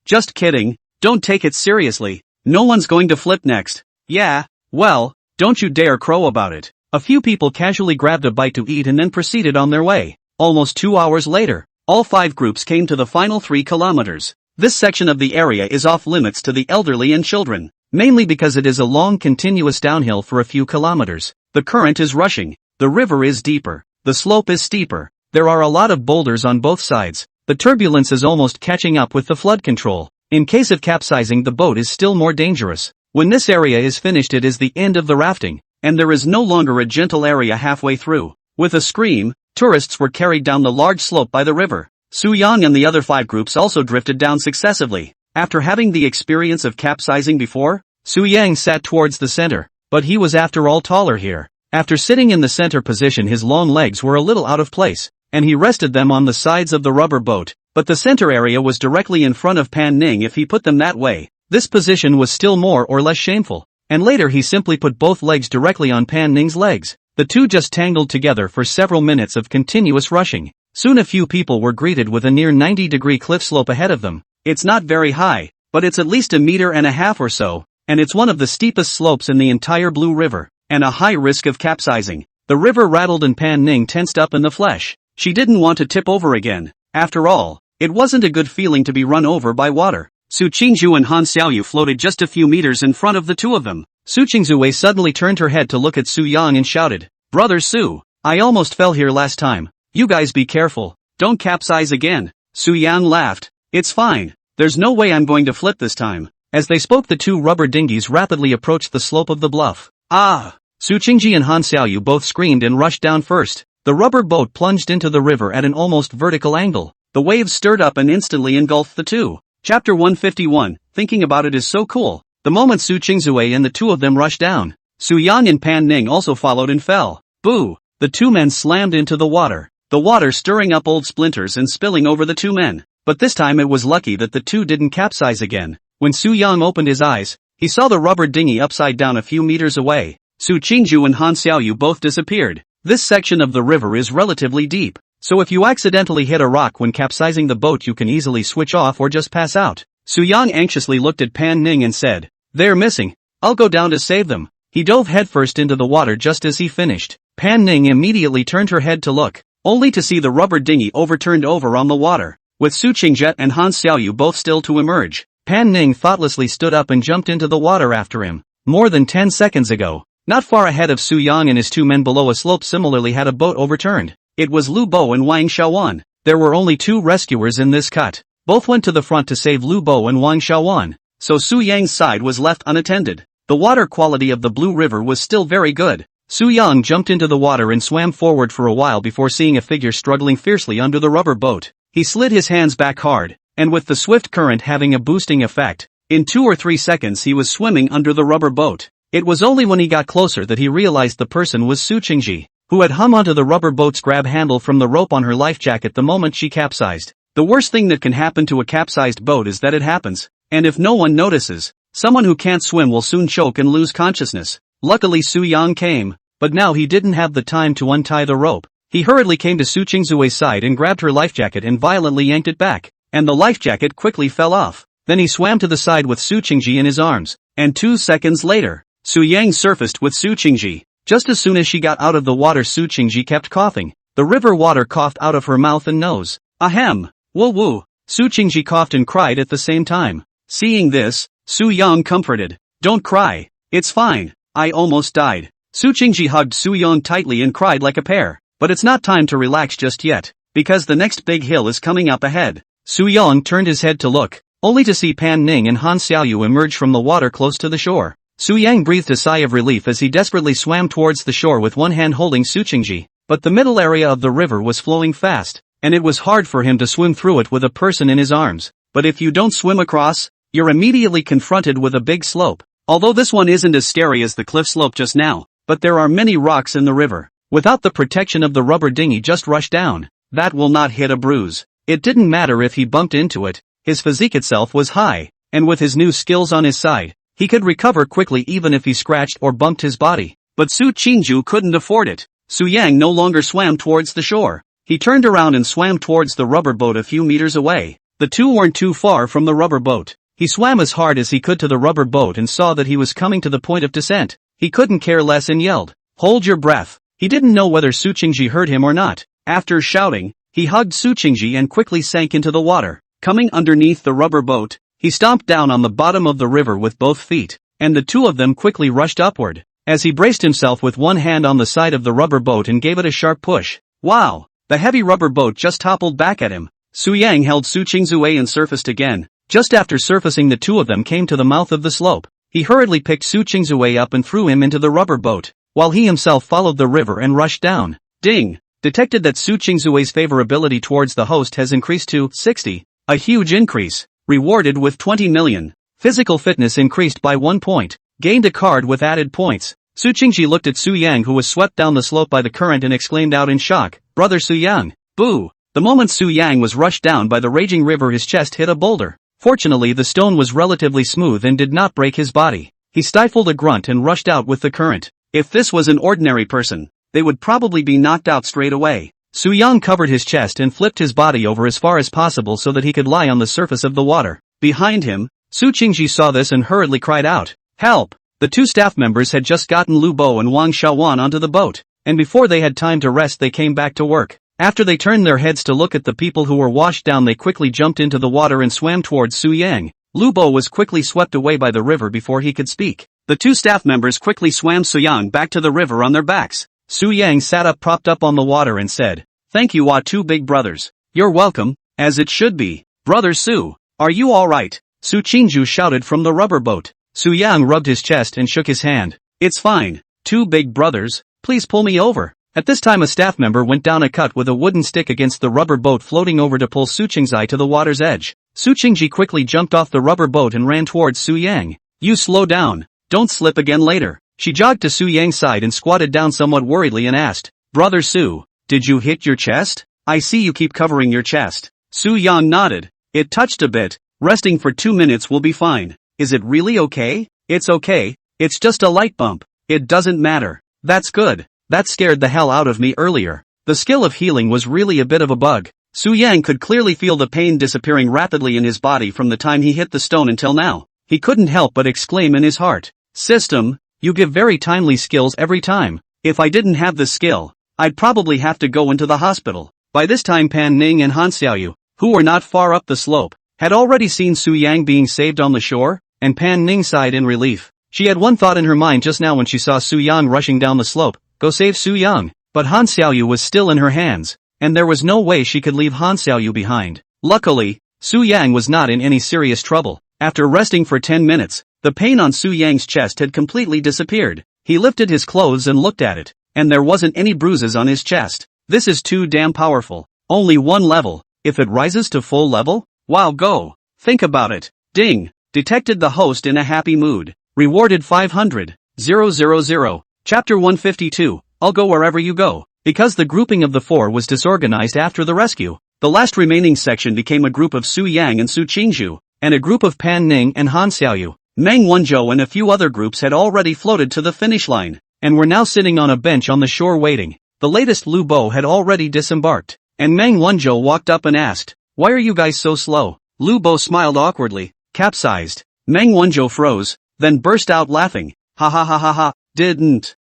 Speaker 1: just kidding. Don't take it seriously. No one's going to flip next. Yeah, well, don't you dare crow about it. A few people casually grabbed a bite to eat and then proceeded on their way. Almost 2 hours later, all 5 groups came to the final 3 kilometers. This section of the area is off limits to the elderly and children, mainly because it is a long continuous downhill for a few kilometers. The current is rushing, the river is deeper, the slope is steeper, there are a lot of boulders on both sides, the turbulence is almost catching up with the flood control. In case of capsizing, the boat is still more dangerous. When this area is finished, it is the end of the rafting, and there is no longer a gentle area halfway through. With a scream, tourists were carried down the large slope by the river. Su Yang and the other 5 groups also drifted down successively. After having the experience of capsizing before, Su Yang sat towards the center, but he was after all taller here. After sitting in the center position, his long legs were a little out of place, and he rested them on the sides of the rubber boat, but the center area was directly in front of Pan Ning. If he put them that way, this position was still more or less shameful, and later he simply put both legs directly on Pan Ning's legs. The two just tangled together for several minutes of continuous rushing. Soon a few people were greeted with a near 90-degree cliff slope ahead of them. It's not very high, but it's at least 1.5 meters or so, and it's one of the steepest slopes in the entire Blue River, and a high risk of capsizing. The river rattled and Pan Ning tensed up in the flesh. She didn't want to tip over again. After all, it wasn't a good feeling to be run over by water. Su Qingzhu and Han Xiaoyu floated just a few meters in front of the two of them. Su Qingzhu suddenly turned her head to look at Su Yang and shouted, "Brother Su, I almost fell here last time. You guys be careful. Don't capsize again." Su Yang laughed. "It's fine. There's no way I'm going to flip this time." As they spoke, the 2 rubber dinghies rapidly approached the slope of the bluff. Ah! Su Qingji and Han Xiaoyu both screamed and rushed down first. The rubber boat plunged into the river at an almost vertical angle. The waves stirred up and instantly engulfed the two. Chapter 151, thinking about it is so cool. The moment Su Qingzue and the 2 of them rushed down, Su Yang and Pan Ning also followed and fell. Boo! The 2 men slammed into the water stirring up old splinters and spilling over the 2 men. But this time it was lucky that the 2 didn't capsize again. When Su Yang opened his eyes, he saw the rubber dinghy upside down a few meters away. Su Qingzhu and Han Xiaoyu both disappeared. This section of the river is relatively deep, so if you accidentally hit a rock when capsizing the boat, you can easily switch off or just pass out. Su Yang anxiously looked at Pan Ning and said, "They're missing. I'll go down to save them." He dove headfirst into the water just as he finished. Pan Ning immediately turned her head to look, only to see the rubber dinghy overturned over on the water, with Su Qingzhe and Han Xiaoyu both still to emerge. Pan Ning thoughtlessly stood up and jumped into the water after him. More than 10 seconds ago, not far ahead of Su Yang and his 2 men below a slope similarly had a boat overturned. It was Lu Bo and Wang Xiaowan. There were only 2 rescuers in this cut. Both went to the front to save Lu Bo and Wang Xiaowan, so Su Yang's side was left unattended. The water quality of the Blue River was still very good. Su Yang jumped into the water and swam forward for a while before seeing a figure struggling fiercely under the rubber boat. He slid his hands back hard, and with the swift current having a boosting effect, in 2 or 3 seconds he was swimming under the rubber boat. It was only when he got closer that he realized the person was Su Qingji, who had hung onto the rubber boat's grab handle from the rope on her life jacket the moment she capsized. The worst thing that can happen to a capsized boat is that it happens, and if no one notices, someone who can't swim will soon choke and lose consciousness. Luckily Su Yang came, but now he didn't have the time to untie the rope. He hurriedly came to Su Qingzue's side and grabbed her life jacket and violently yanked it back, and the life jacket quickly fell off. Then he swam to the side with Su Qingji in his arms, and 2 seconds later, Su Yang surfaced with Su Qingji. Just as soon as she got out of the water, Su Qingji kept coughing. The river water coughed out of her mouth and nose. Ahem! Woo woo! Su Qingji coughed and cried at the same time. Seeing this, Su Yang comforted. "Don't cry. It's fine. I almost died." Su Qingji hugged Su Yang tightly and cried like a pear. But it's not time to relax just yet, because the next big hill is coming up ahead. Su Yang turned his head to look. only to see Pan Ning and Han Xiaoyu emerge from the water close to the shore. Su Yang breathed a sigh of relief as he desperately swam towards the shore with one hand holding Su Qingji, but the middle area of the river was flowing fast, and it was hard for him to swim through it with a person in his arms. But if you don't swim across, you're immediately confronted with a big slope. Although this one isn't as scary as the cliff slope just now, but there are many rocks in the river. Without the protection of the rubber dinghy just rushed down, that will not hit a bruise. It didn't matter if he bumped into it, his physique itself was high, and with his new skills on his side, he could recover quickly even if he scratched or bumped his body. But Su Qingju couldn't afford it. Su Yang no longer swam towards the shore. He turned around and swam towards the rubber boat a few meters away. The two weren't too far from the rubber boat. He swam as hard as he could to the rubber boat and saw that he was coming to the point of descent. He couldn't care less and yelled, "Hold your breath." He didn't know whether Su Qingji heard him or not. After shouting, he hugged Su Qingji and quickly sank into the water. Coming underneath the rubber boat, he stomped down on the bottom of the river with both feet, and the two of them quickly rushed upward. As he braced himself with one hand on the side of the rubber boat and gave it a sharp push. Wow! The heavy rubber boat just toppled back at him. Su Yang held Su Qingzue and surfaced again. Just after surfacing, the two of them came to the mouth of the slope. He hurriedly picked Su Qingzue up and threw him into the rubber boat, while he himself followed the river and rushed down. Ding! Detected that Su Qingzue's favorability towards the host has increased to 60, a huge increase. Rewarded with 20 million. Physical fitness increased by 1 point. Gained a card with added points. Su Qingji looked at Su Yang, who was swept down the slope by the current, and exclaimed out in shock, "Brother Su Yang, boo!" The moment Su Yang was rushed down by the raging river, his chest hit a boulder. Fortunately, the stone was relatively smooth and did not break his body. He stifled a grunt and rushed out with the current. If this was an ordinary person, they would probably be knocked out straight away. Su Yang covered his chest and flipped his body over as far as possible so that he could lie on the surface of the water. Behind him, Su Qingji saw this and hurriedly cried out, "Help!" The two staff members had just gotten Lu Bo and Wang Xiaowan onto the boat, and before they had time to rest they came back to work. After they turned their heads to look at the people who were washed down, they quickly jumped into the water and swam towards Su Yang. Lu Bo was quickly swept away by the river before he could speak. The two staff members quickly swam Su Yang back to the river on their backs. Su Yang sat up, propped up on the water, and said, "Thank you, two big brothers. You're welcome, as it should be. Brother Su, are you alright?" Su Qingju shouted from the rubber boat. Su Yang rubbed his chest and shook his hand. "It's fine, two big brothers, please pull me over." At this time a staff member went down a cut with a wooden stick against the rubber boat, floating over to pull Su Qingzai to the water's edge. Su Qingji quickly jumped off the rubber boat and ran towards Su Yang. "You slow down, don't slip again later." She jogged to Su Yang's side and squatted down somewhat worriedly and asked, "Brother Su, did you hit your chest? I see you keep covering your chest." Su Yang nodded. "It touched a bit, resting for 2 minutes will be fine." "Is it really okay?" "It's okay, it's just a light bump. It doesn't matter." "That's good. That scared the hell out of me earlier." The skill of healing was really a bit of a bug. Su Yang could clearly feel the pain disappearing rapidly in his body from the time he hit the stone until now. He couldn't help but exclaim in his heart, "System, you give very timely skills every time. If I didn't have this skill, I'd probably have to go into the hospital." By this time Pan Ning and Han Xiaoyu, who were not far up the slope, had already seen Su Yang being saved on the shore, and Pan Ning sighed in relief. She had one thought in her mind just now when she saw Su Yang rushing down the slope: go save Su Yang. But Han Xiaoyu was still in her hands, and there was no way she could leave Han Xiaoyu behind. Luckily, Su Yang was not in any serious trouble. After resting for 10 minutes, the pain on Su Yang's chest had completely disappeared. He lifted his clothes and looked at it, and there wasn't any bruises on his chest. This is too damn powerful. Only one level. If it rises to full level? Wow, go. Think about it. Ding. Detected the host in a happy mood. Rewarded 500,000. Chapter 152. I'll go wherever you go. Because the grouping of the four was disorganized after the rescue, the last remaining section became a group of Su Yang and Su Qingju, and a group of Pan Ning and Han Xiaoyu. Meng Wanzhou and a few other groups had already floated to the finish line, and were now sitting on a bench on the shore waiting. The latest Lu Bo had already disembarked, and Meng Wanzhou walked up and asked, "Why are you guys so slow?" Lu Bo smiled awkwardly. "Capsized." Meng Wanzhou froze, then burst out laughing. "Ha ha ha ha ha, didn't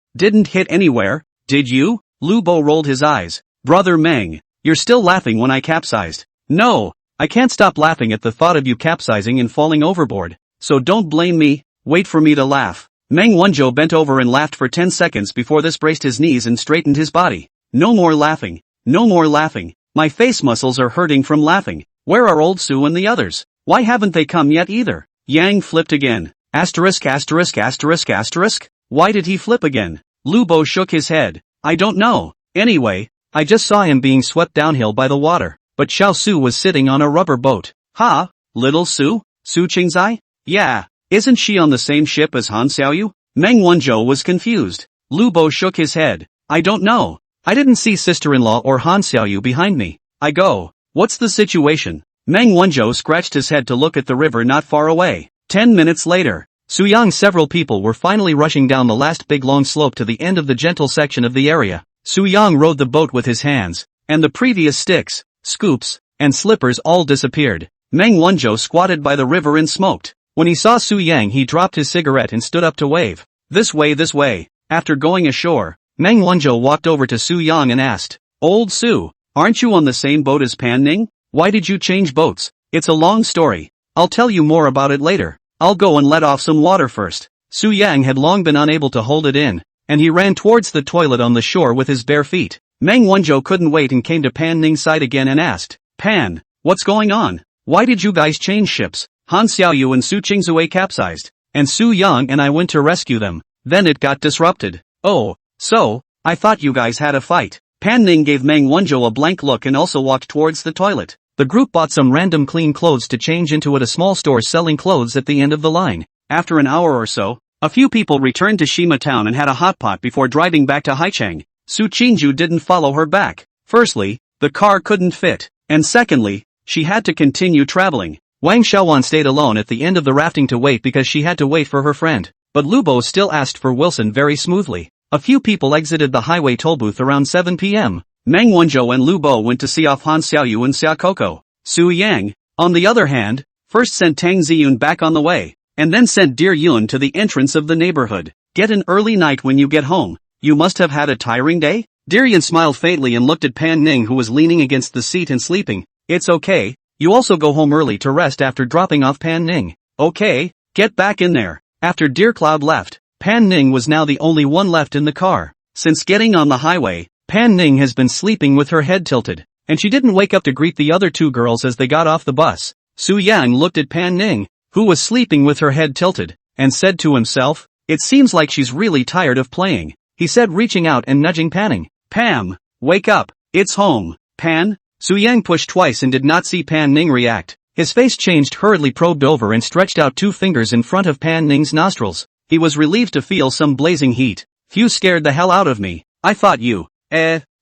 Speaker 1: hit anywhere, did you?" Lu Bo rolled his eyes. "Brother Meng, you're still laughing when I capsized." "No, I can't stop laughing at the thought of you capsizing and falling overboard. So don't blame me, wait for me to laugh." Meng Wanzhou bent over and laughed for 10 seconds before this braced his knees and straightened his body. "No more laughing, no more laughing. My face muscles are hurting from laughing. Where are old Su and the others?" Why haven't they come yet either? Yang flipped again. Asterisk asterisk asterisk asterisk? Why did he flip again? Lubo shook his head. I don't know. Anyway, I just saw him being swept downhill by the water, but Xiao Su was sitting on a rubber boat. Ha? Little Su? Su Qingzai? Yeah. Isn't she on the same ship as Han Xiaoyu? Meng Wanzhou was confused. Lubo shook his head. I don't know. I didn't see sister-in-law or Han Xiaoyu behind me. I go. What's the situation? Meng Wanzhou scratched his head to look at the river not far away. 10 minutes later, Suyang several people were finally rushing down the last big long slope to the end of the gentle section of the area. Suyang rode the boat with his hands, and the previous sticks, scoops, and slippers all disappeared. Meng Wanzhou squatted by the river and smoked. When he saw Suyang he dropped his cigarette and stood up to wave. This way this way. After going ashore, Meng Wanzhou walked over to Suyang and asked, Old Su, aren't you on the same boat as Pan Ning? Why did you change boats? It's a long story. I'll tell you more about it later. I'll go and let off some water first. Suyang had long been unable to hold it in, and he ran towards the toilet on the shore with his bare feet. Meng Wanzhou couldn't wait and came to Pan Ning's side again and asked, Pan, what's going on? Why did you guys change ships? Han Xiaoyu and Su Qingzue capsized, and Su Yang and I went to rescue them. Then it got disrupted. Oh, so, I thought you guys had a fight. Pan Ning gave Meng Wanzhou a blank look and also walked towards the toilet. The group bought some random clean clothes to change into at a small store selling clothes at the end of the line. After an hour or so, a few people returned to Shima town and had a hot pot before driving back to Haicheng. Su Qingzhu didn't follow her back. Firstly, the car couldn't fit, and secondly, she had to continue traveling. Wang Xiaowan stayed alone at the end of the rafting to wait because she had to wait for her friend. But Lubo still asked for Wilson very smoothly. A few people exited the highway toll booth around 7 p.m. Meng Wanzhou and Lubo went to see off Han Xiaoyu and Xia Coco. Su Yang, on the other hand, first sent Tang Ziyun back on the way, and then sent Dear Yun to the entrance of the neighborhood. Get an early night when you get home. You must have had a tiring day? Dear Yun smiled faintly and looked at Pan Ning who was leaning against the seat and sleeping. It's okay, you also go home early to rest after dropping off Pan Ning. Okay, get back in there. After Dear Cloud left, Pan Ning was now the only one left in the car. Since getting on the highway, Pan Ning has been sleeping with her head tilted, and she didn't wake up to greet the other two girls as they got off the bus. Su Yang looked at Pan Ning, who was sleeping with her head tilted, and said to himself, it seems like she's really tired of playing. He said reaching out and nudging Panning. Pam, wake up, it's home. Pan? Su Yang pushed twice and did not see Pan Ning react. His face changed, hurriedly probed over and stretched out 2 fingers in front of Pan Ning's nostrils. He was relieved to feel some blazing heat. Phew, scared the hell out of me. I thought you,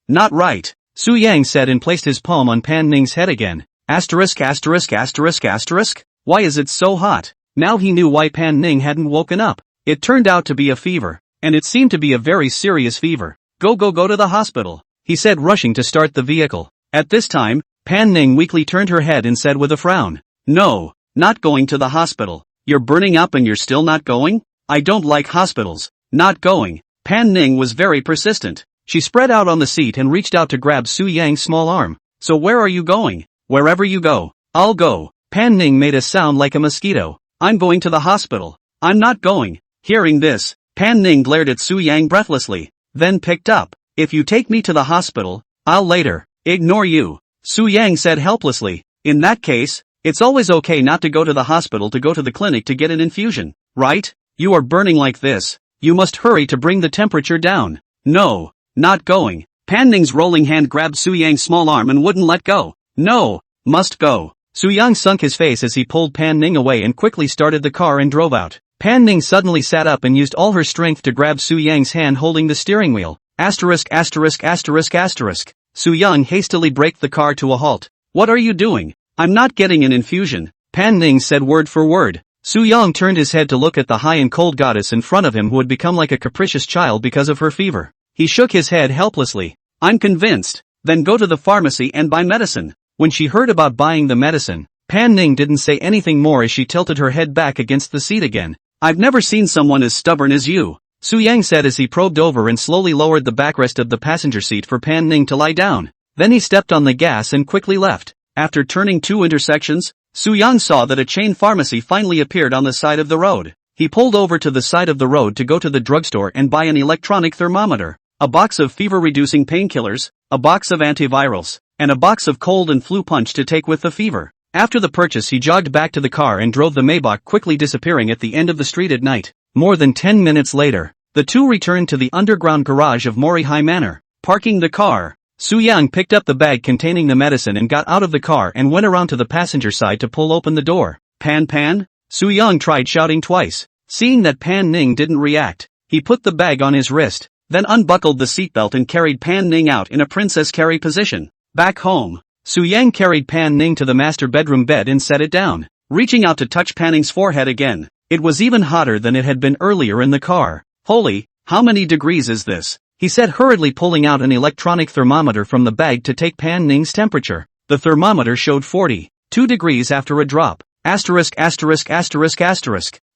Speaker 1: not right. Su Yang said and placed his palm on Pan Ning's head again. Asterisk asterisk asterisk asterisk? Why is it so hot? Now he knew why Pan Ning hadn't woken up. It turned out to be a fever, and it seemed to be a very serious fever. Go to the hospital, he said, rushing to start the vehicle. At this time, Pan Ning weakly turned her head and said with a frown, No, not going to the hospital. You're burning up and you're still not going? I don't like hospitals. Not going. Pan Ning was very persistent. She spread out on the seat and reached out to grab Su Yang's small arm. So where are you going? Wherever you go, I'll go. Pan Ning made a sound like a mosquito. I'm going to the hospital. I'm not going. Hearing this, Pan Ning glared at Su Yang breathlessly, then picked up. If you take me to the hospital, I'll later ignore you. Su Yang said helplessly. In that case, it's always okay not to go to the hospital to go to the clinic to get an infusion, right? You are burning like this. You must hurry to bring the temperature down. No, not going. Pan Ning's rolling hand grabbed Su Yang's small arm and wouldn't let go. No, must go. Su Yang sunk his face as he pulled Pan Ning away and quickly started the car and drove out. Pan Ning suddenly sat up and used all her strength to grab Su Yang's hand holding the steering wheel. Asterisk asterisk asterisk asterisk. Su Yang hastily braked the car to a halt. What are you doing? I'm not getting an infusion, Pan Ning said word for word. Su Yang turned his head to look at the high and cold goddess in front of him who had become like a capricious child because of her fever. He shook his head helplessly. I'm convinced. Then go to the pharmacy and buy medicine. When she heard about buying the medicine, Pan Ning didn't say anything more as she tilted her head back against the seat again. I've never seen someone as stubborn as you, Su Yang said as he probed over and slowly lowered the backrest of the passenger seat for Pan Ning to lie down. Then he stepped on the gas and quickly left. After turning 2 intersections, Su Yang saw that a chain pharmacy finally appeared on the side of the road. He pulled over to the side of the road to go to the drugstore and buy an electronic thermometer, a box of fever-reducing painkillers, a box of antivirals, and a box of cold and flu punch to take with the fever. After the purchase he jogged back to the car and drove the Maybach, quickly disappearing at the end of the street at night. More than 10 minutes later, the two returned to the underground garage of Morihei Manor. Parking the car, Su-young picked up the bag containing the medicine and got out of the car and went around to the passenger side to pull open the door. Pan? Su-young tried shouting twice. Seeing that Pan Ning didn't react, he put the bag on his wrist, then unbuckled the seatbelt and carried Pan Ning out in a princess carry position. Back home, Su-yang carried Pan Ning to the master bedroom bed and set it down, reaching out to touch Pan Ning's forehead again. It was even hotter than it had been earlier in the car. Holy, how many degrees is this? He said, hurriedly pulling out an electronic thermometer from the bag to take Pan Ning's temperature. The thermometer showed 42 degrees after a drop. Asterisk.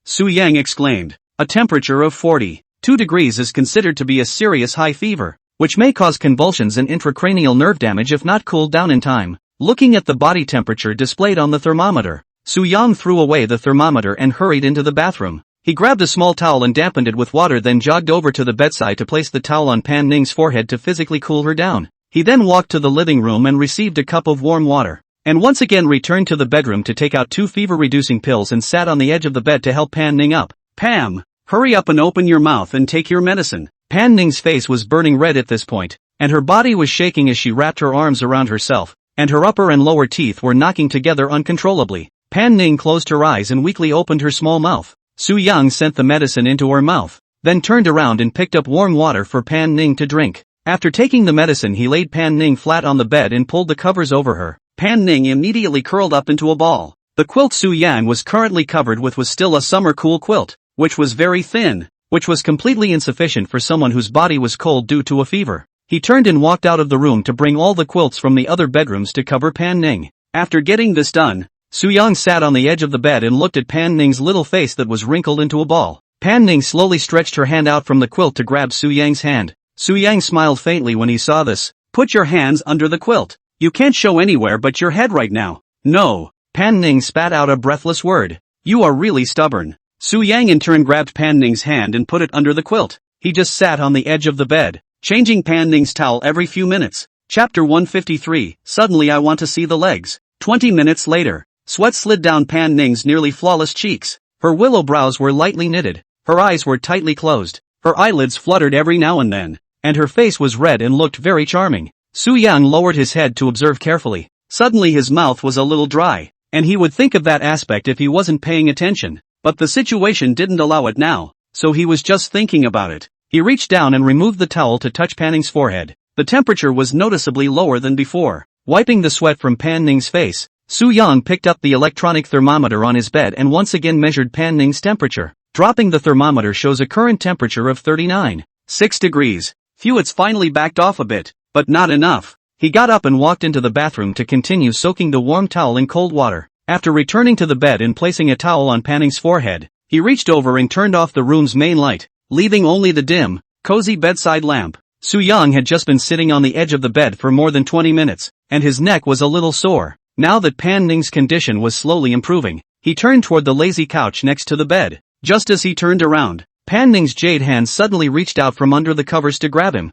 Speaker 1: Su-yang exclaimed. A temperature of 42 degrees is considered to be a serious high fever, which may cause convulsions and intracranial nerve damage if not cooled down in time. Looking at the body temperature displayed on the thermometer, Su-yang threw away the thermometer and hurried into the bathroom. He grabbed a small towel and dampened it with water, then jogged over to the bedside to place the towel on Pan Ning's forehead to physically cool her down. He then walked to the living room and received a cup of warm water, and once again returned to the bedroom to take out 2 fever-reducing pills and sat on the edge of the bed to help Pan Ning up. Pam, hurry up and open your mouth and take your medicine. Pan Ning's face was burning red at this point, and her body was shaking as she wrapped her arms around herself, and her upper and lower teeth were knocking together uncontrollably. Pan Ning closed her eyes and weakly opened her small mouth. Su-young sent the medicine into her mouth, then turned around and picked up warm water for Pan Ning to drink. After taking the medicine he laid Pan Ning flat on the bed and pulled the covers over her. Pan Ning immediately curled up into a ball. The quilt Su-young was currently covered with was still a summer cool quilt, which was very thin, which was completely insufficient for someone whose body was cold due to a fever. He turned and walked out of the room to bring all the quilts from the other bedrooms to cover Pan Ning. After getting this done, Su-young sat on the edge of the bed and looked at Pan Ning's little face that was wrinkled into a ball. Pan Ning slowly stretched her hand out from the quilt to grab Su-young's hand. Su-young smiled faintly when he saw this. Put your hands under the quilt. You can't show anywhere but your head right now. No. Pan Ning spat out a breathless word. You are really stubborn. Su-young in turn grabbed Pan Ning's hand and put it under the quilt. He just sat on the edge of the bed, changing Pan Ning's towel every few minutes. Chapter 153, Suddenly I Want to See the Legs. 20 minutes later, sweat slid down Pan Ning's nearly flawless cheeks. Her willow brows were lightly knitted, her eyes were tightly closed, her eyelids fluttered every now and then, and her face was red and looked very charming. Su-young lowered his head to observe carefully. Suddenly his mouth was a little dry, and he would think of that aspect if he wasn't paying attention. But the situation didn't allow it now, so he was just thinking about it. He reached down and removed the towel to touch Pan Ning's forehead. The temperature was noticeably lower than before. Wiping the sweat from Pan Ning's face, Su-young picked up the electronic thermometer on his bed and once again measured Pan Ning's temperature. Dropping the thermometer shows a current temperature of 39.6 degrees. Phew, it's finally backed off a bit, but not enough. He got up and walked into the bathroom to continue soaking the warm towel in cold water. After returning to the bed and placing a towel on Pan Ning's forehead, he reached over and turned off the room's main light, leaving only the dim, cozy bedside lamp. Su-young had just been sitting on the edge of the bed for more than 20 minutes, and his neck was a little sore. Now that Pan Ning's condition was slowly improving, he turned toward the lazy couch next to the bed. Just as he turned around, Pan Ning's jade hand suddenly reached out from under the covers to grab him.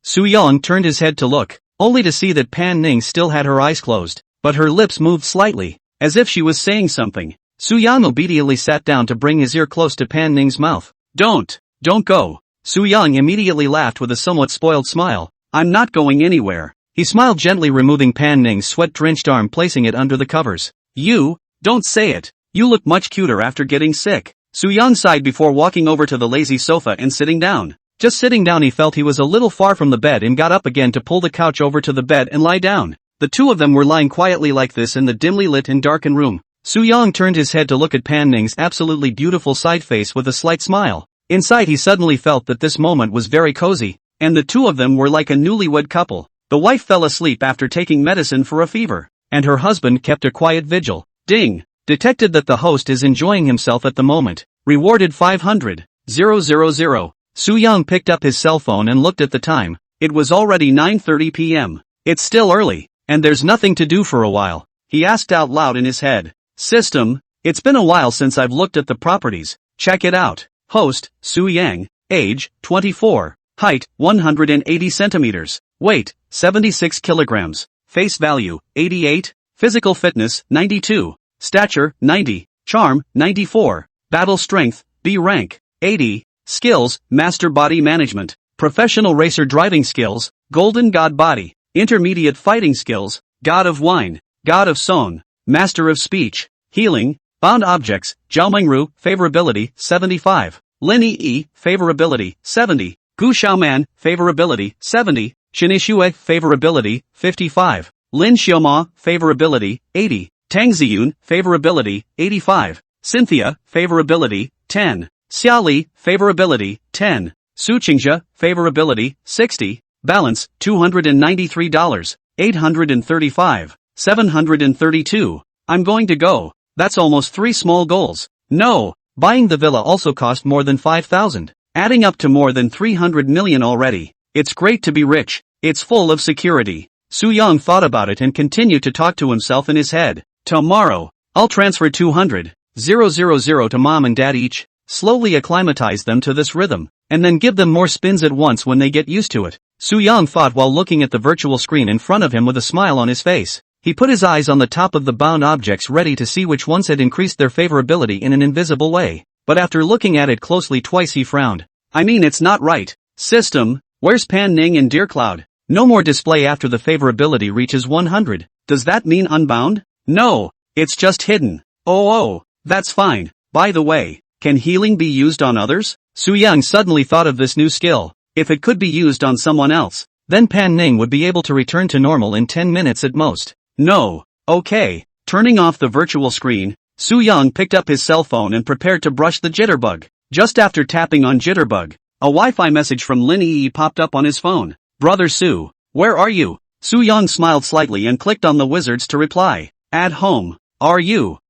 Speaker 1: Su-young turned his head to look, only to see that Pan Ning still had her eyes closed, but her lips moved slightly, as if she was saying something. Su-young obediently sat down to bring his ear close to Pan Ning's mouth. Don't go. Su-young immediately laughed with a somewhat spoiled smile. I'm not going anywhere. He smiled gently, removing Pan Ning's sweat-drenched arm, placing it under the covers. You, don't say it. You look much cuter after getting sick. Su-young sighed before walking over to the lazy sofa and sitting down. Just sitting down, he felt he was a little far from the bed and got up again to pull the couch over to the bed and lie down. The two of them were lying quietly like this in the dimly lit and darkened room. Su-young turned his head to look at Pan Ning's absolutely beautiful side face with a slight smile. Inside he suddenly felt that this moment was very cozy, and the two of them were like a newlywed couple. The wife fell asleep after taking medicine for a fever, and her husband kept a quiet vigil. Ding! Detected that the host is enjoying himself at the moment. Rewarded 500,000. Su-young picked up his cell phone and looked at the time. It was already 9:30 p.m. It's still early, and there's nothing to do for a while. He asked out loud in his head. System, it's been a while since I've looked at the properties. Check it out. Host, Su-young, age, 24, height, 180 centimeters, weight, 76 kilograms, face value, 88, Physical fitness, 92. Stature, 90. Charm, 94. Battle strength, B rank, 80. Skills, master body management. Professional racer driving skills, golden god body. Intermediate fighting skills, god of wine, god of song, master of speech, healing, bound objects, Jiaomingru, favorability, 75. Lin Yi, favorability, 70. Gu Xiaoman, favorability, 70. Shinishue, favorability, 55. Lin Xiaoma, favorability, 80. Tang Ziyun, favorability, 85. Cynthia, favorability, 10. Xiaoli, favorability, 10. Su Qingxia, favorability, 60. Balance, $293. 835. 732. I'm going to go. That's almost 3 small goals. No, buying the villa also cost more than 5,000. Adding up to more than 300 million already. It's great to be rich. It's full of security. Su Yang thought about it and continued to talk to himself in his head. Tomorrow, I'll transfer 200,000 to mom and dad each, slowly acclimatize them to this rhythm, and then give them more spins at once when they get used to it. Su Yang thought while looking at the virtual screen in front of him with a smile on his face. He put his eyes on the top of the bound objects ready to see which ones had increased their favorability in an invisible way. But after looking at it closely twice he frowned. I mean it's not right. System, where's Pan Ning and Dear Cloud? No more display after the favorability reaches 100. Does that mean unbound? No, it's just hidden. Oh, that's fine. By the way, can healing be used on others? Su Yang suddenly thought of this new skill. If it could be used on someone else, then Pan Ning would be able to return to normal in 10 minutes at most. No. Okay. Turning off the virtual screen, Su Yang picked up his cell phone and prepared to brush the jitterbug. Just after tapping on jitterbug, a Wi-Fi message from Lin Yi popped up on his phone. Brother Su, where are you? Su Yang smiled slightly and clicked on the wizards to reply. At home. Are you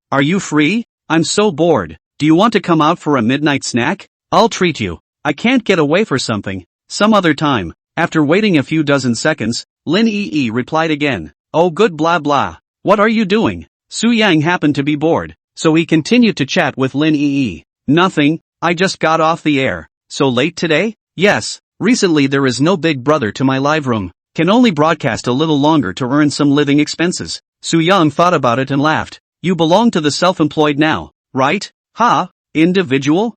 Speaker 1: free? I'm so bored. Do you want to come out for a midnight snack? I'll treat you. I can't get away for something. Some other time. After waiting a few dozen seconds, Lin Yi replied again. Oh good blah blah. What are you doing? Su Yang happened to be bored, so he continued to chat with Lin Yi. Nothing, I just got off the air. So late today? Yes, recently there is no big brother to my live room. Can only broadcast a little longer to earn some living expenses. Su Yang thought about it and laughed. You belong to the self-employed now, right? Ha? Individual?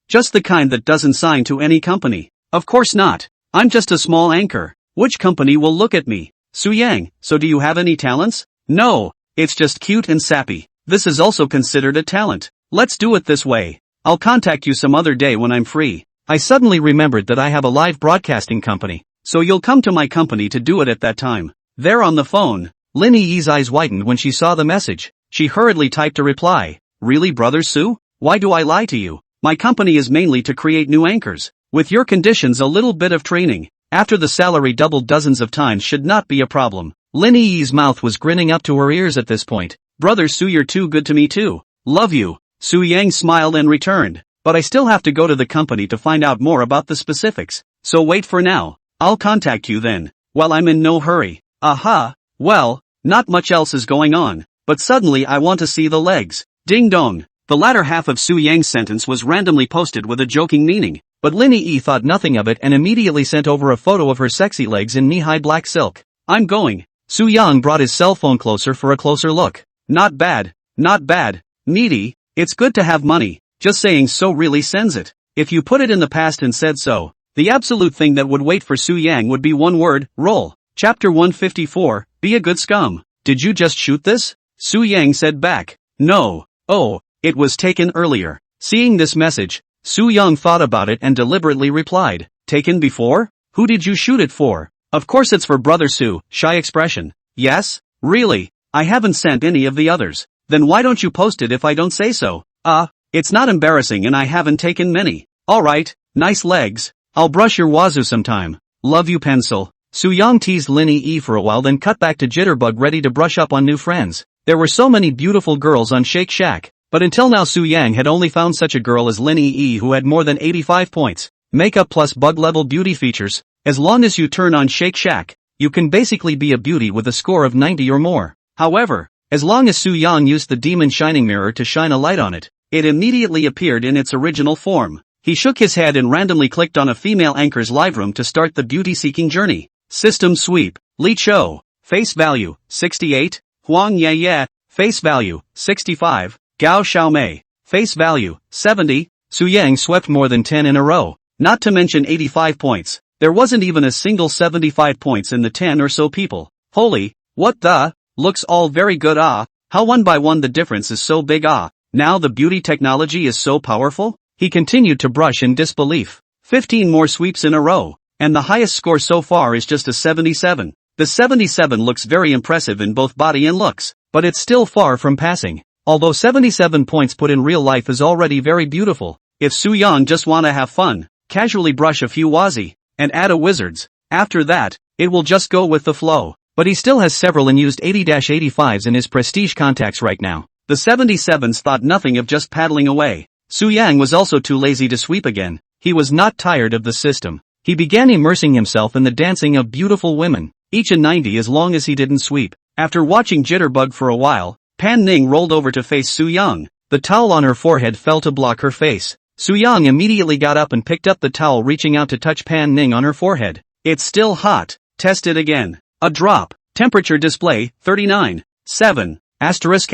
Speaker 1: Just the kind that doesn't sign to any company. Of course not. I'm just a small anchor. Which company will look at me? Su Yang, so do you have any talents? No, it's just cute and sappy. This is also considered a talent. Let's do it this way. I'll contact you some other day when I'm free. I suddenly remembered that I have a live broadcasting company, so you'll come to my company to do it at that time. There on the phone, Lin Yi's eyes widened when she saw the message. She hurriedly typed a reply. Really brother Su? Why do I lie to you? My company is mainly to create new anchors. With your conditions a little bit of training, after the salary doubled dozens of times should not be a problem. Lin Yi's mouth was grinning up to her ears at this point. Brother Su, you're too good to me too. Love you. Su Yang smiled and returned. But I still have to go to the company to find out more about the specifics. So wait for now. I'll contact you then. Well, I'm in no hurry. Aha. Well, not much else is going on. But suddenly I want to see the legs. Ding dong. The latter half of Su Yang's sentence was randomly posted with a joking meaning. But Lin Yi thought nothing of it and immediately sent over a photo of her sexy legs in knee-high black silk. I'm going. Su Yang brought his cell phone closer for a closer look. Not bad. Not bad. Needy. It's good to have money. Just saying so really sends it. If you put it in the past and said so, the absolute thing that would wait for Su Yang would be one word, roll. Chapter 154, Be a Good Scum. Did you just shoot this? Su Yang said back. No. Oh, it was taken earlier. Seeing this message, Su Yang thought about it and deliberately replied. Taken before? Who did you shoot it for? Of course it's for Brother Su, shy expression. Yes? Really? I haven't sent any of the others. Then why don't you post it if I don't say so? It's not embarrassing and I haven't taken many. Alright, nice legs. I'll brush your wazoo sometime. Love you pencil. Su Yang teased Lin Yi for a while then cut back to Jitterbug ready to brush up on new friends. There were so many beautiful girls on Shake Shack, but until now Su Yang had only found such a girl as Lin Yi who had more than 85 points. Makeup plus bug level beauty features. As long as you turn on Shake Shack, you can basically be a beauty with a score of 90 or more. However, as long as Su Yang used the demon shining mirror to shine a light on it, it immediately appeared in its original form. He shook his head and randomly clicked on a female anchor's live room to start the beauty-seeking journey. System sweep. Li Cho. Face value, 68. Huang Ye, face value, 65, Gao Xiaomei, face value, 70, Su Yang swept more than 10 in a row, not to mention 85 points. There wasn't even a single 75 points in the 10 or so people. Holy, what the, looks all very good how one by one the difference is so big now the beauty technology is so powerful? He continued to brush in disbelief. 15 more sweeps in a row, and the highest score so far is just a 77. The 77 looks very impressive in both body and looks, but it's still far from passing. Although 77 points put in real life is already very beautiful, if Su Yang just wanna have fun, casually brush a few wazi, and add a wizards, after that, it will just go with the flow. But he still has several unused 80-85s in his prestige contacts right now. The 77s thought nothing of just paddling away. Su Yang was also too lazy to sweep again. He was not tired of the system. He began immersing himself in the dancing of beautiful women, each a 90 as long as he didn't sweep. After watching Jitterbug for a while, Pan Ning rolled over to face Su Yang. The towel on her forehead fell to block her face. Su Yang immediately got up and picked up the towel, reaching out to touch Pan Ning on her forehead. It's still hot. Test it again. A drop. Temperature display, 39. 7. Asterisk.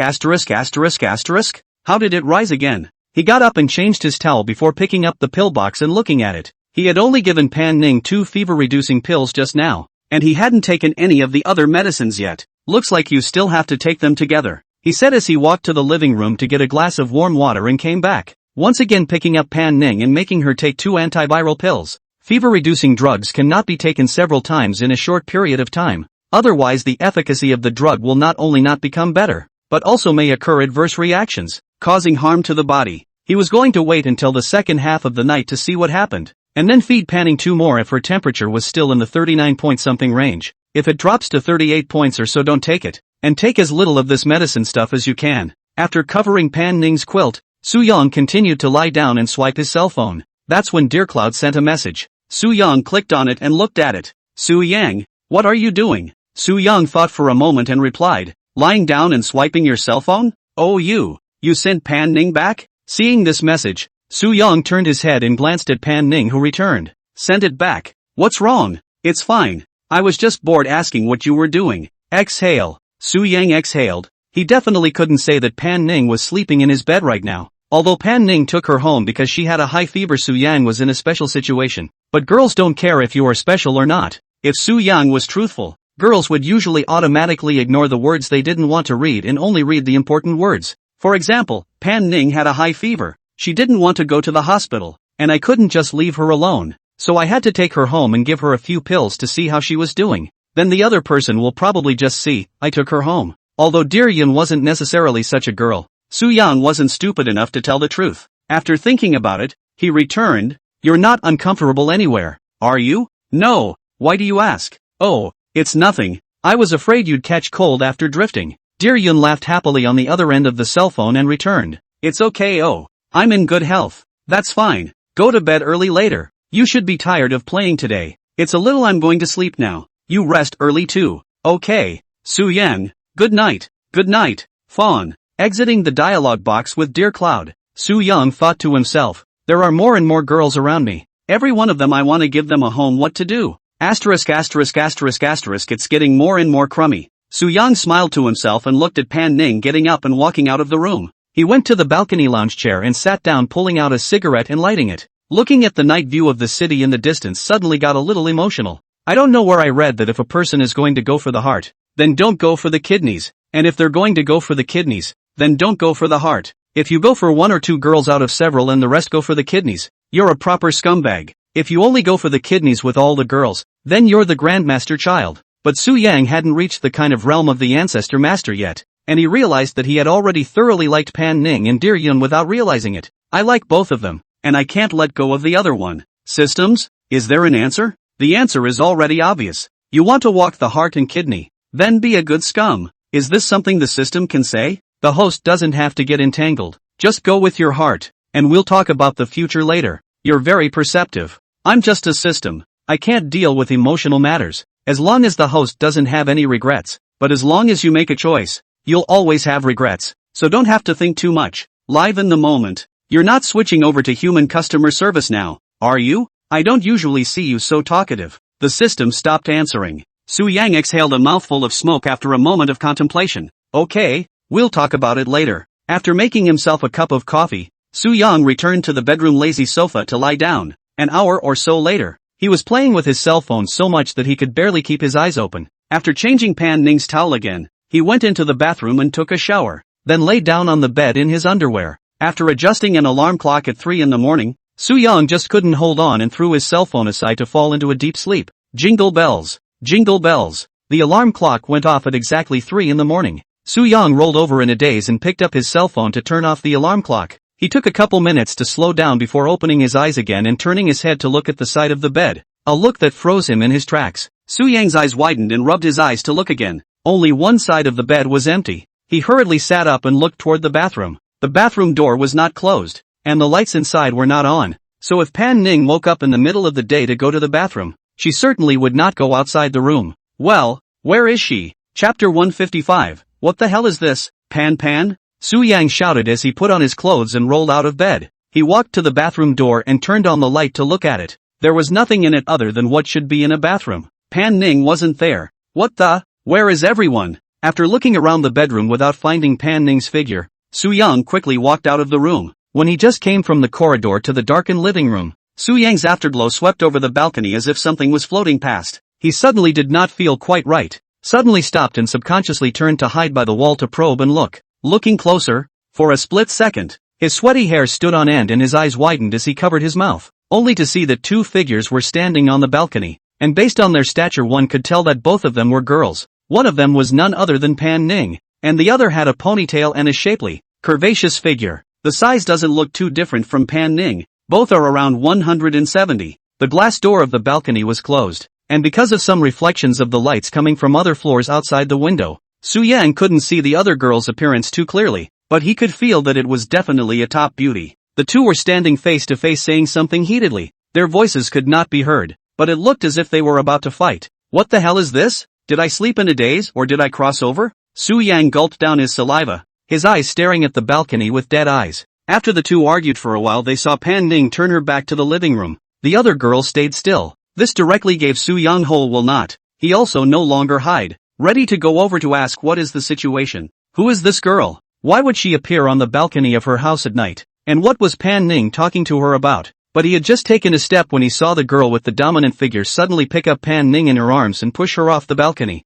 Speaker 1: How did it rise again? He got up and changed his towel before picking up the pill box and looking at it. He had only given Pan Ning 2 fever-reducing pills just now, and he hadn't taken any of the other medicines yet. Looks like you still have to take them together, he said as he walked to the living room to get a glass of warm water and came back, once again picking up Pan Ning and making her take 2 antiviral pills. Fever-reducing drugs cannot be taken several times in a short period of time. Otherwise the efficacy of the drug will not only not become better, but also may occur adverse reactions, causing harm to the body. He was going to wait until the second half of the night to see what happened, and then feed Panning 2 more if her temperature was still in the 39-point-something range. If it drops to 38 points or so, don't take it, and take as little of this medicine stuff as you can. After covering Pan Ning's quilt, Su Yang continued to lie down and swipe his cell phone. That's when Dearcloud sent a message. Su Yang clicked on it and looked at it. Su Yang, what are you doing? Su Yang thought for a moment and replied, lying down and swiping your cell phone? Oh, you sent Pan Ning back? Seeing this message, Su Yang turned his head and glanced at Pan Ning, who returned. Send it back. What's wrong? It's fine. I was just bored asking what you were doing. Exhale. Su Yang exhaled. He definitely couldn't say that Pan Ning was sleeping in his bed right now. Although Pan Ning took her home because she had a high fever, Su Yang was in a special situation. But girls don't care if you are special or not. If Su Yang was truthful, girls would usually automatically ignore the words they didn't want to read and only read the important words. For example, Pan Ning had a high fever. She didn't want to go to the hospital, and I couldn't just leave her alone. So I had to take her home and give her a few pills to see how she was doing. Then the other person will probably just see, I took her home. Although Dear Yun wasn't necessarily such a girl, Su Yang wasn't stupid enough to tell the truth. After thinking about it, he returned, you're not uncomfortable anywhere, are you? No. Why do you ask? Oh, it's nothing. I was afraid you'd catch cold after drifting. Dear Yun laughed happily on the other end of the cell phone and returned. It's okay. Oh, I'm in good health. That's fine. Go to bed early later. You should be tired of playing today. It's a little. I'm going to sleep now. You rest early too. Okay. Su Yang, good night. Good night, Fawn. Exiting the dialogue box with Dear Cloud, Su Yang thought to himself, there are more and more girls around me. Every one of them I want to give them a home. What to do? Asterisk. It's getting more and more crummy. Su Yang smiled to himself and looked at Pan Ning getting up and walking out of the room. He went to the balcony lounge chair and sat down, pulling out a cigarette and lighting it. Looking at the night view of the city in the distance suddenly got a little emotional. I don't know where I read that if a person is going to go for the heart, then don't go for the kidneys. And if they're going to go for the kidneys, then don't go for the heart. If you go for 1 or 2 girls out of several and the rest go for the kidneys, you're a proper scumbag. If you only go for the kidneys with all the girls, then you're the Grandmaster Child. But Su Yang hadn't reached the kind of realm of the Ancestor Master yet, and he realized that he had already thoroughly liked Pan Ning and Dear Yun without realizing it. I like both of them, and I can't let go of the other one. Systems? Is there an answer? The answer is already obvious. You want to walk the heart and kidney, then be a good scum. Is this something the system can say? The host doesn't have to get entangled. Just go with your heart, and we'll talk about the future later. You're very perceptive. I'm just a system. I can't deal with emotional matters. As long as the host doesn't have any regrets, but as long as you make a choice, you'll always have regrets, so don't have to think too much. Live in the moment. You're not switching over to human customer service now, are you? I don't usually see you so talkative. The system stopped answering. Su Yang exhaled a mouthful of smoke after a moment of contemplation. Okay, we'll talk about it later. After making himself a cup of coffee, Soo-young returned to the bedroom lazy sofa to lie down. An hour or so later, he was playing with his cell phone so much that he could barely keep his eyes open. After changing Pan Ning's towel again, he went into the bathroom and took a shower, then lay down on the bed in his underwear. After adjusting an alarm clock at 3 in the morning, Soo-young just couldn't hold on and threw his cell phone aside to fall into a deep sleep. Jingle bells. Jingle bells. The alarm clock went off at exactly 3 in the morning. Soo-young rolled over in a daze and picked up his cell phone to turn off the alarm clock. He took a couple minutes to slow down before opening his eyes again and turning his head to look at the side of the bed. A look that froze him in his tracks. Soo-young's eyes widened and rubbed his eyes to look again. Only one side of the bed was empty. He hurriedly sat up and looked toward the bathroom. The bathroom door was not closed, and the lights inside were not on. So if Pan Ning woke up in the middle of the day to go to the bathroom, she certainly would not go outside the room. Well, where is she? Chapter 155. What the hell is this? Pan? Soo-young shouted as he put on his clothes and rolled out of bed. He walked to the bathroom door and turned on the light to look at it. There was nothing in it other than what should be in a bathroom. Pan Ning wasn't there. What the? Where is everyone? After looking around the bedroom without finding Pan Ning's figure, Soo-young quickly walked out of the room. When he just came from the corridor to the darkened living room, Soo-young's afterglow swept over the balcony as if something was floating past. He suddenly did not feel quite right. Suddenly stopped and subconsciously turned to hide by the wall to probe and look. Looking closer, for a split second, his sweaty hair stood on end and his eyes widened as he covered his mouth, only to see that two figures were standing on the balcony, and based on their stature one could tell that both of them were girls. One of them was none other than Pan Ning, and the other had a ponytail and a shapely, curvaceous figure. The size doesn't look too different from Pan Ning. Both are around 170. The glass door of the balcony was closed, and because of some reflections of the lights coming from other floors outside the window, Soo-young couldn't see the other girl's appearance too clearly, but he could feel that it was definitely a top beauty. The two were standing face to face saying something heatedly. Their voices could not be heard, but it looked as if they were about to fight. What the hell is this? Did I sleep in a daze or did I cross over? Soo-young gulped down his saliva, his eyes staring at the balcony with dead eyes. After the two argued for a while they saw Pan Ning turn her back to the living room. The other girl stayed still. This directly gave Soo-young whole will not. He also no longer hide. Ready to go over to ask what is the situation. Who is this girl? Why would she appear on the balcony of her house at night? And what was Pan Ning talking to her about? But he had just taken a step when he saw the girl with the dominant figure suddenly pick up Pan Ning in her arms and push her off the balcony.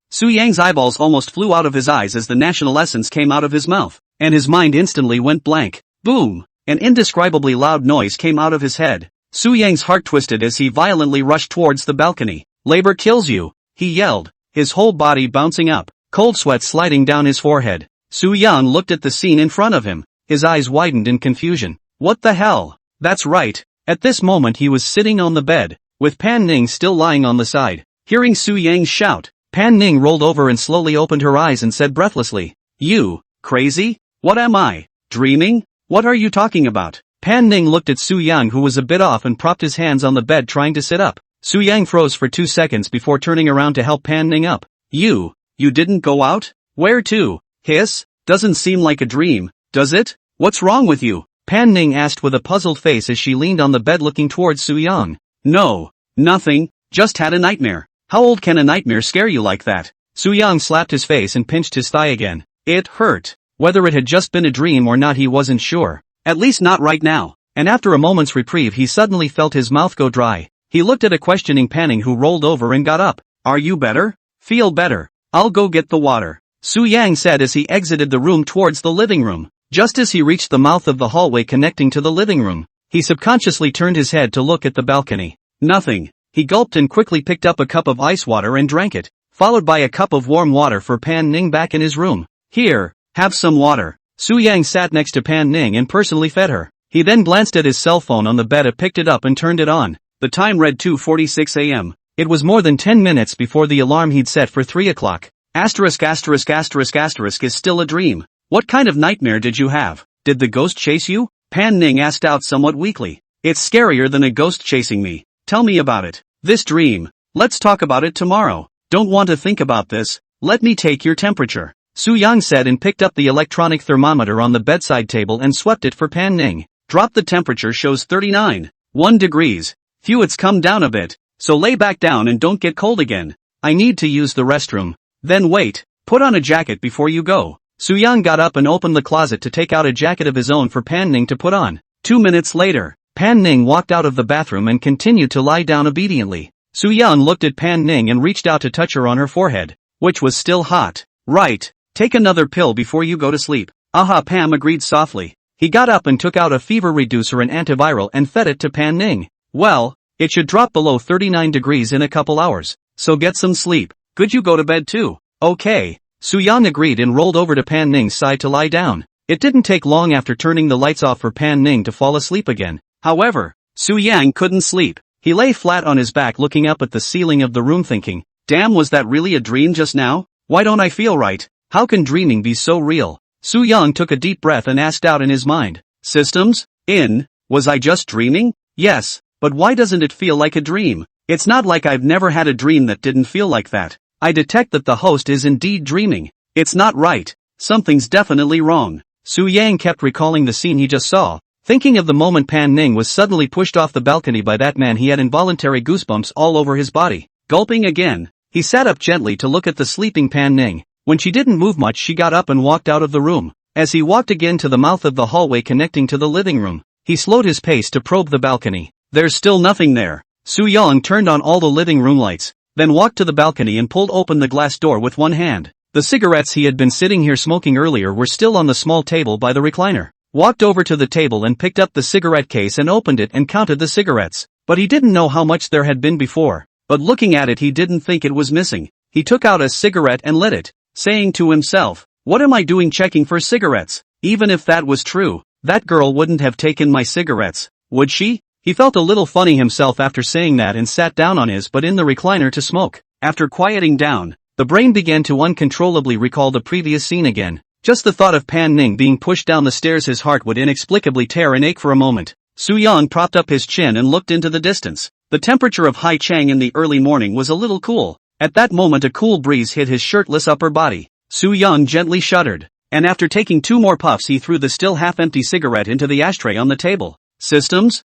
Speaker 1: Soo-young's eyeballs almost flew out of his eyes as the national essence came out of his mouth, and his mind instantly went blank. Boom! An indescribably loud noise came out of his head. Soo-young's heart twisted as he violently rushed towards the balcony. Labor kills you, he yelled, his whole body bouncing up, cold sweat sliding down his forehead. Soo-young looked at the scene in front of him, his eyes widened in confusion. What the hell? That's right. At this moment he was sitting on the bed, with Pan Ning still lying on the side. Hearing Soo-young shout, Pan Ning rolled over and slowly opened her eyes and said breathlessly, "You, crazy? What am I, dreaming? What are you talking about?" Pan Ning looked at Soo-young who was a bit off and propped his hands on the bed trying to sit up. Soo-young froze for 2 seconds before turning around to help Pan Ning up. You didn't go out? Where to? Hiss? Doesn't seem like a dream, does it? What's wrong with you? Pan Ning asked with a puzzled face as she leaned on the bed looking towards Soo-young. No, nothing, just had a nightmare. How old can a nightmare scare you like that? Soo-young slapped his face and pinched his thigh again. It hurt. Whether it had just been a dream or not he wasn't sure. At least not right now. And after a moment's reprieve he suddenly felt his mouth go dry. He looked at a questioning Pan Ning who rolled over and got up. Are you better? Feel better. I'll go get the water, Soo-young said as he exited the room towards the living room. Just as he reached the mouth of the hallway connecting to the living room, he subconsciously turned his head to look at the balcony. Nothing. He gulped and quickly picked up a cup of ice water and drank it, followed by a cup of warm water for Pan Ning back in his room. Here, have some water. Soo-young sat next to Pan Ning and personally fed her. He then glanced at his cell phone on the bed, picked it up and turned it on. The time read 2:46 a.m. It was more than 10 minutes before the alarm he'd set for 3 o'clock. Asterisk is still a dream. What kind of nightmare did you have? Did the ghost chase you? Pan Ning asked out somewhat weakly. It's scarier than a ghost chasing me. Tell me about it. This dream. Let's talk about it tomorrow. Don't want to think about this. Let me take your temperature, Soo-young said and picked up the electronic thermometer on the bedside table and swept it for Pan Ning. Drop the temperature shows 39.1 degrees. Phew, it's come down a bit, so lay back down and don't get cold again. I need to use the restroom. Then wait. Put on a jacket before you go. Soo-young got up and opened the closet to take out a jacket of his own for Pan Ning to put on. 2 minutes later, Pan Ning walked out of the bathroom and continued to lie down obediently. Soo-young looked at Pan Ning and reached out to touch her on her forehead, which was still hot. Right. Take another pill before you go to sleep. Aha, Pam agreed softly. He got up and took out a fever reducer and antiviral and fed it to Pan Ning. Well, it should drop below 39 degrees in a couple hours, so get some sleep. Could you go to bed too? Okay. Soo-young agreed and rolled over to Pan Ning's side to lie down. It didn't take long after turning the lights off for Pan Ning to fall asleep again. However, Soo-young couldn't sleep. He lay flat on his back looking up at the ceiling of the room thinking, damn, was that really a dream just now? Why don't I feel right? How can dreaming be so real? Soo-young took a deep breath and asked out in his mind, systems? Was I just dreaming? Yes, but why doesn't it feel like a dream? It's not like I've never had a dream that didn't feel like that. I detect that the host is indeed dreaming. It's not right. Something's definitely wrong. Soo-young kept recalling the scene he just saw, thinking of the moment Pan Ning was suddenly pushed off the balcony by that man. He had involuntary goosebumps all over his body. Gulping again, he sat up gently to look at the sleeping Pan Ning. When she didn't move much, she got up and walked out of the room. As he walked again to the mouth of the hallway connecting to the living room, he slowed his pace to probe the balcony. There's still nothing there. Soo-young turned on all the living room lights, then walked to the balcony and pulled open the glass door with one hand. The cigarettes he had been sitting here smoking earlier were still on the small table by the recliner. Walked over to the table and picked up the cigarette case and opened it and counted the cigarettes. But he didn't know how much there had been before. But looking at it, he didn't think it was missing. He took out a cigarette and lit it, saying to himself, what am I doing checking for cigarettes? Even if that was true, that girl wouldn't have taken my cigarettes, would she? He felt a little funny himself after saying that and sat down on his butt in the recliner to smoke. After quieting down, the brain began to uncontrollably recall the previous scene again. Just the thought of Pan Ning being pushed down the stairs, his heart would inexplicably tear and ache for a moment. Soo-young propped up his chin and looked into the distance. The temperature of Haichang in the early morning was a little cool. At that moment a cool breeze hit his shirtless upper body. Soo-young gently shuddered, and after taking 2 more puffs he threw the still half-empty cigarette into the ashtray on the table. Systems?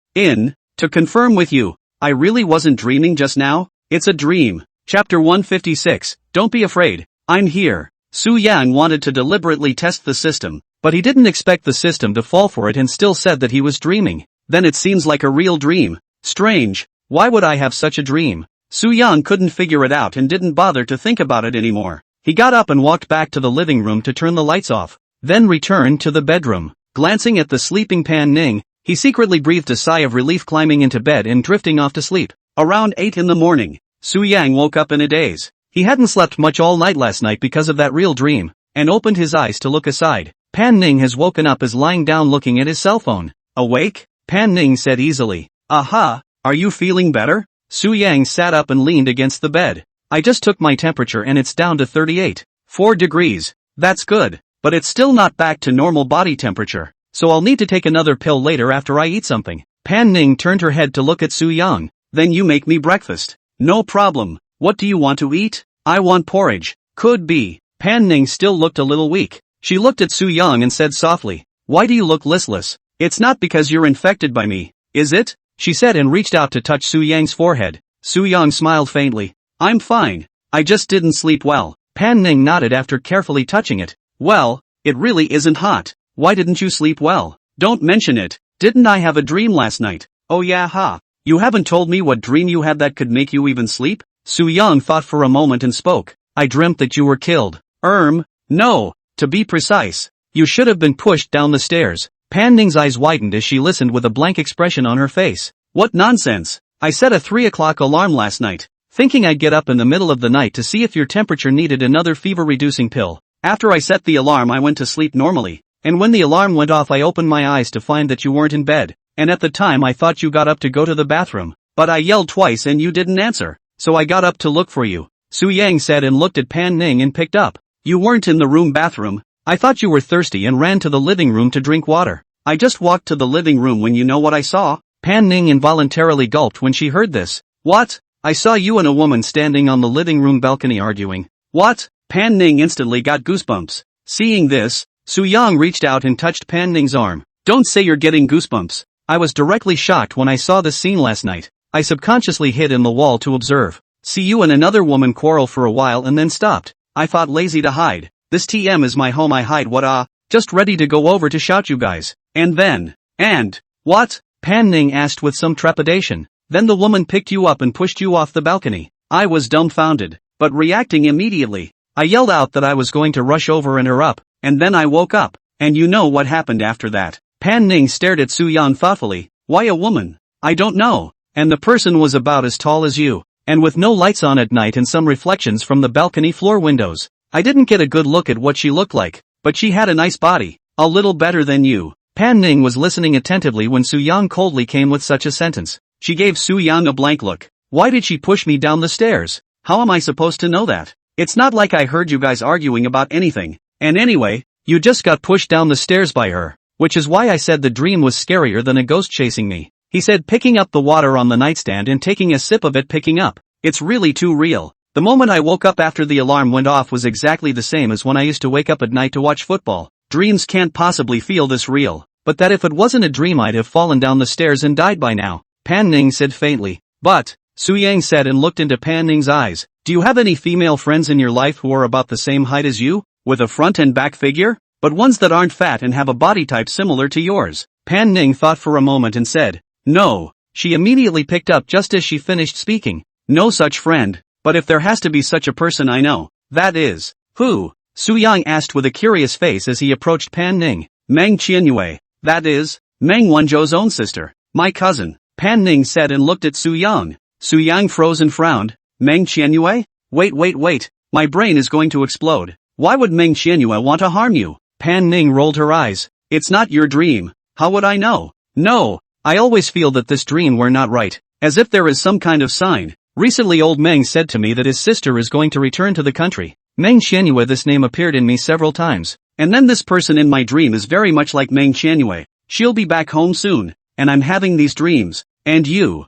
Speaker 1: To confirm with you, I really wasn't dreaming just now? It's a dream. Chapter 156, Don't be afraid, I'm here. Soo-young wanted to deliberately test the system, but he didn't expect the system to fall for it and still said that he was dreaming. Then it seems like a real dream. Strange, why would I have such a dream? Soo-young couldn't figure it out and didn't bother to think about it anymore. He got up and walked back to the living room to turn the lights off, then returned to the bedroom. Glancing at the sleeping Pan Ning, he secretly breathed a sigh of relief, climbing into bed and drifting off to sleep. Around 8 in the morning, Soo-young woke up in a daze. He hadn't slept much all night last night because of that real dream, and opened his eyes to look aside. Pan Ning has woken up, is lying down looking at his cell phone. Awake? Pan Ning said easily. Aha, are you feeling better? Soo-young sat up and leaned against the bed. I just took my temperature and it's down to 38.4 degrees. That's good, but it's still not back to normal body temperature, so I'll need to take another pill later after I eat something. Pan Ning turned her head to look at Soo-young. Then you make me breakfast. No problem. What do you want to eat? I want porridge. Could be. Pan Ning still looked a little weak. She looked at Soo-young and said softly, why do you look listless? It's not because you're infected by me, is it? She said and reached out to touch Soo-young's forehead. Soo-young smiled faintly. I'm fine. I just didn't sleep well. Pan Ning nodded after carefully touching it. Well, it really isn't hot. Why didn't you sleep well? Don't mention it. Didn't I have a dream last night? Oh yeah, ha. You haven't told me what dream you had that could make you even sleep? Soo-young thought for a moment and spoke. I dreamt that you were killed. No. To be precise, you should have been pushed down the stairs. Pan Ning's eyes widened as she listened with a blank expression on her face. What nonsense. I set a 3 o'clock alarm last night, thinking I'd get up in the middle of the night to see if your temperature needed another fever-reducing pill. After I set the alarm I went to sleep normally, and when the alarm went off I opened my eyes to find that you weren't in bed, and at the time I thought you got up to go to the bathroom, but I yelled twice and you didn't answer, so I got up to look for you. Soo-young said and looked at Pan Ning and picked up. You weren't in the room bathroom. I thought you were thirsty and ran to the living room to drink water. I just walked to the living room when you know what I saw? Pan Ning involuntarily gulped when she heard this. What? I saw you and a woman standing on the living room balcony arguing. What? Pan Ning instantly got goosebumps. Seeing this, Soo-young reached out and touched Pan Ning's arm. Don't say you're getting goosebumps. I was directly shocked when I saw this scene last night. I subconsciously hid in the wall to observe. See you and another woman quarrel for a while and then stopped. I thought lazy to hide. This TM is my home, I hide what just ready to go over to shout you guys. And what? Pan Ning asked with some trepidation. Then the woman picked you up and pushed you off the balcony. I was dumbfounded, but reacting immediately. I yelled out that I was going to rush over and her up, and then I woke up. And you know what happened after that? Pan Ning stared at Su Yang thoughtfully. Why a woman? I don't know. And the person was about as tall as you, and with no lights on at night and some reflections from the balcony floor windows. I didn't get a good look at what she looked like, but she had a nice body, a little better than you. Pan Ning was listening attentively when Su Yang coldly came with such a sentence. She gave Su Yang a blank look. Why did she push me down the stairs? How am I supposed to know that? It's not like I heard you guys arguing about anything. And anyway, you just got pushed down the stairs by her, which is why I said the dream was scarier than a ghost chasing me. He said, picking up the water on the nightstand and taking a sip of it, picking up. It's really too real. The moment I woke up after the alarm went off was exactly the same as when I used to wake up at night to watch football. Dreams can't possibly feel this real. But that if it wasn't a dream I'd have fallen down the stairs and died by now, Pan Ning said faintly. But, Su Yang said and looked into Pan Ning's eyes, do you have any female friends in your life who are about the same height as you, with a front and back figure? But ones that aren't fat and have a body type similar to yours? Pan Ning thought for a moment and said, no. She immediately picked up just as she finished speaking. No such friend, but if there has to be such a person I know, that is, who? Su Yang asked with a curious face as he approached Pan Ning. Meng Qianyue. That is, Meng Wanzhou's own sister. My cousin, Pan Ning said and looked at Su Yang. Su Yang froze and frowned. Meng Qianyue? Wait. My brain is going to explode. Why would Meng Qianyue want to harm you? Pan Ning rolled her eyes. It's not your dream. How would I know? No, I always feel that this dream were not right. As if there is some kind of sign. Recently old Meng said to me that his sister is going to return to the country. Meng Qianyue, this name appeared in me several times. And then this person in my dream is very much like Meng Qianyue. She'll be back home soon, and I'm having these dreams. And you,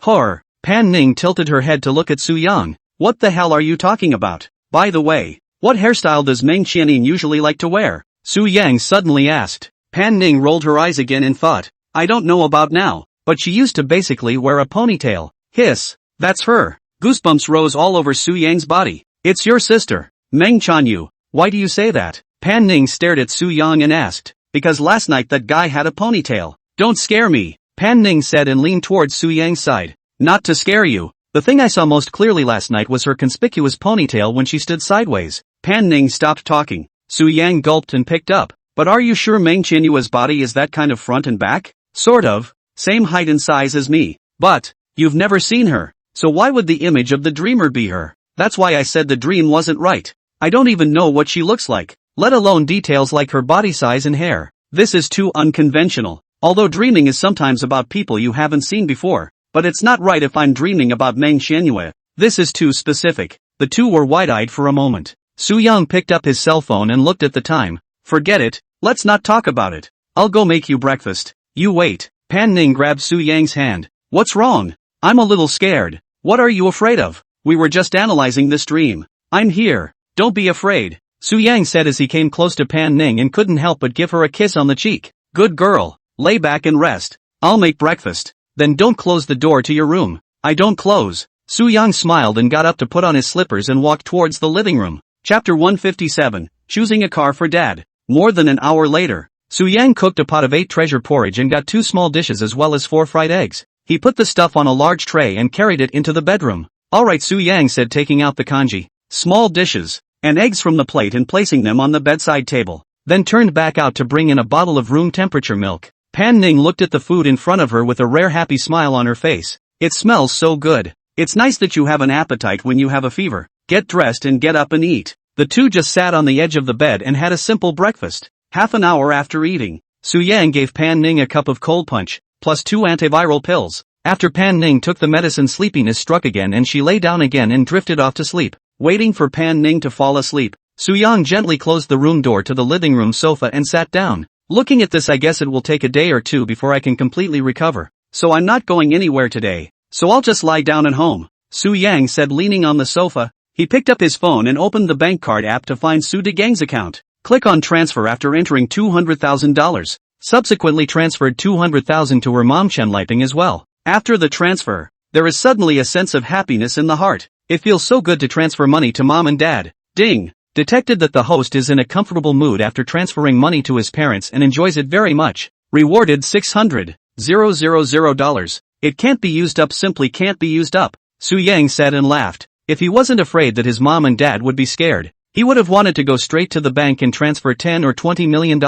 Speaker 1: horror. Pan Ning tilted her head to look at Su Yang. What the hell are you talking about? By the way, what hairstyle does Meng Qianyue usually like to wear? Su Yang suddenly asked. Pan Ning rolled her eyes again and thought, I don't know about now, but she used to basically wear a ponytail. Hiss, that's her. Goosebumps rose all over Su Yang's body. It's your sister, Meng Qianyue. Why do you say that? Pan Ning stared at Su Yang and asked, because last night that guy had a ponytail. Don't scare me, Pan Ning said and leaned towards Su Yang's side. Not to scare you. The thing I saw most clearly last night was her conspicuous ponytail when she stood sideways. Pan Ning stopped talking. Su Yang gulped and picked up. But are you sure Meng Qianyue's body is that kind of front and back? Sort of. Same height and size as me. But, you've never seen her. So why would the image of the dreamer be her? That's why I said the dream wasn't right. I don't even know what she looks like, let alone details like her body size and hair. This is too unconventional. Although dreaming is sometimes about people you haven't seen before. But it's not right if I'm dreaming about Meng Qianyue. This is too specific. The two were wide-eyed for a moment. Su Yang picked up his cell phone and looked at the time. Forget it, let's not talk about it. I'll go make you breakfast. You wait. Pan Ning grabbed Su Yang's hand. What's wrong? I'm a little scared. What are you afraid of? We were just analyzing this dream. I'm here. Don't be afraid. Su Yang said as he came close to Pan Ning and couldn't help but give her a kiss on the cheek. Good girl. Lay back and rest. I'll make breakfast. Then don't close the door to your room. I don't close. Su Yang smiled and got up to put on his slippers and walk towards the living room. Chapter 157, Choosing a Car for Dad. More than an hour later, Su Yang cooked a pot of 8 treasure porridge and got 2 small dishes as well as 4 fried eggs. He put the stuff on a large tray and carried it into the bedroom. Alright, Su Yang said, taking out the kanji, small dishes, and eggs from the plate and placing them on the bedside table. Then turned back out to bring in a bottle of room temperature milk. Pan Ning looked at the food in front of her with a rare happy smile on her face. It smells so good. It's nice that you have an appetite when you have a fever. Get dressed and get up and eat. The two just sat on the edge of the bed and had a simple breakfast. Half an hour after eating, Su Yang gave Pan Ning a cup of cold punch, plus 2 antiviral pills. After Pan Ning took the medicine, sleepiness struck again and she lay down again and drifted off to sleep. Waiting for Pan Ning to fall asleep, Su Yang gently closed the room door to the living room sofa and sat down. Looking at this, I guess it will take a day or two before I can completely recover. So I'm not going anywhere today. So I'll just lie down at home, Su Yang said, leaning on the sofa. He picked up his phone and opened the bank card app to find Su Degang's account. Click on transfer after entering $200,000. Subsequently transferred $200,000 to her mom Chen Liping as well. After the transfer, there is suddenly a sense of happiness in the heart. It feels so good to transfer money to mom and dad. Ding. Detected that the host is in a comfortable mood after transferring money to his parents and enjoys it very much. Rewarded $600,000. It can't be used up, simply can't be used up. Su Yang said and laughed. If he wasn't afraid that his mom and dad would be scared, he would have wanted to go straight to the bank and transfer $10 or $20 million.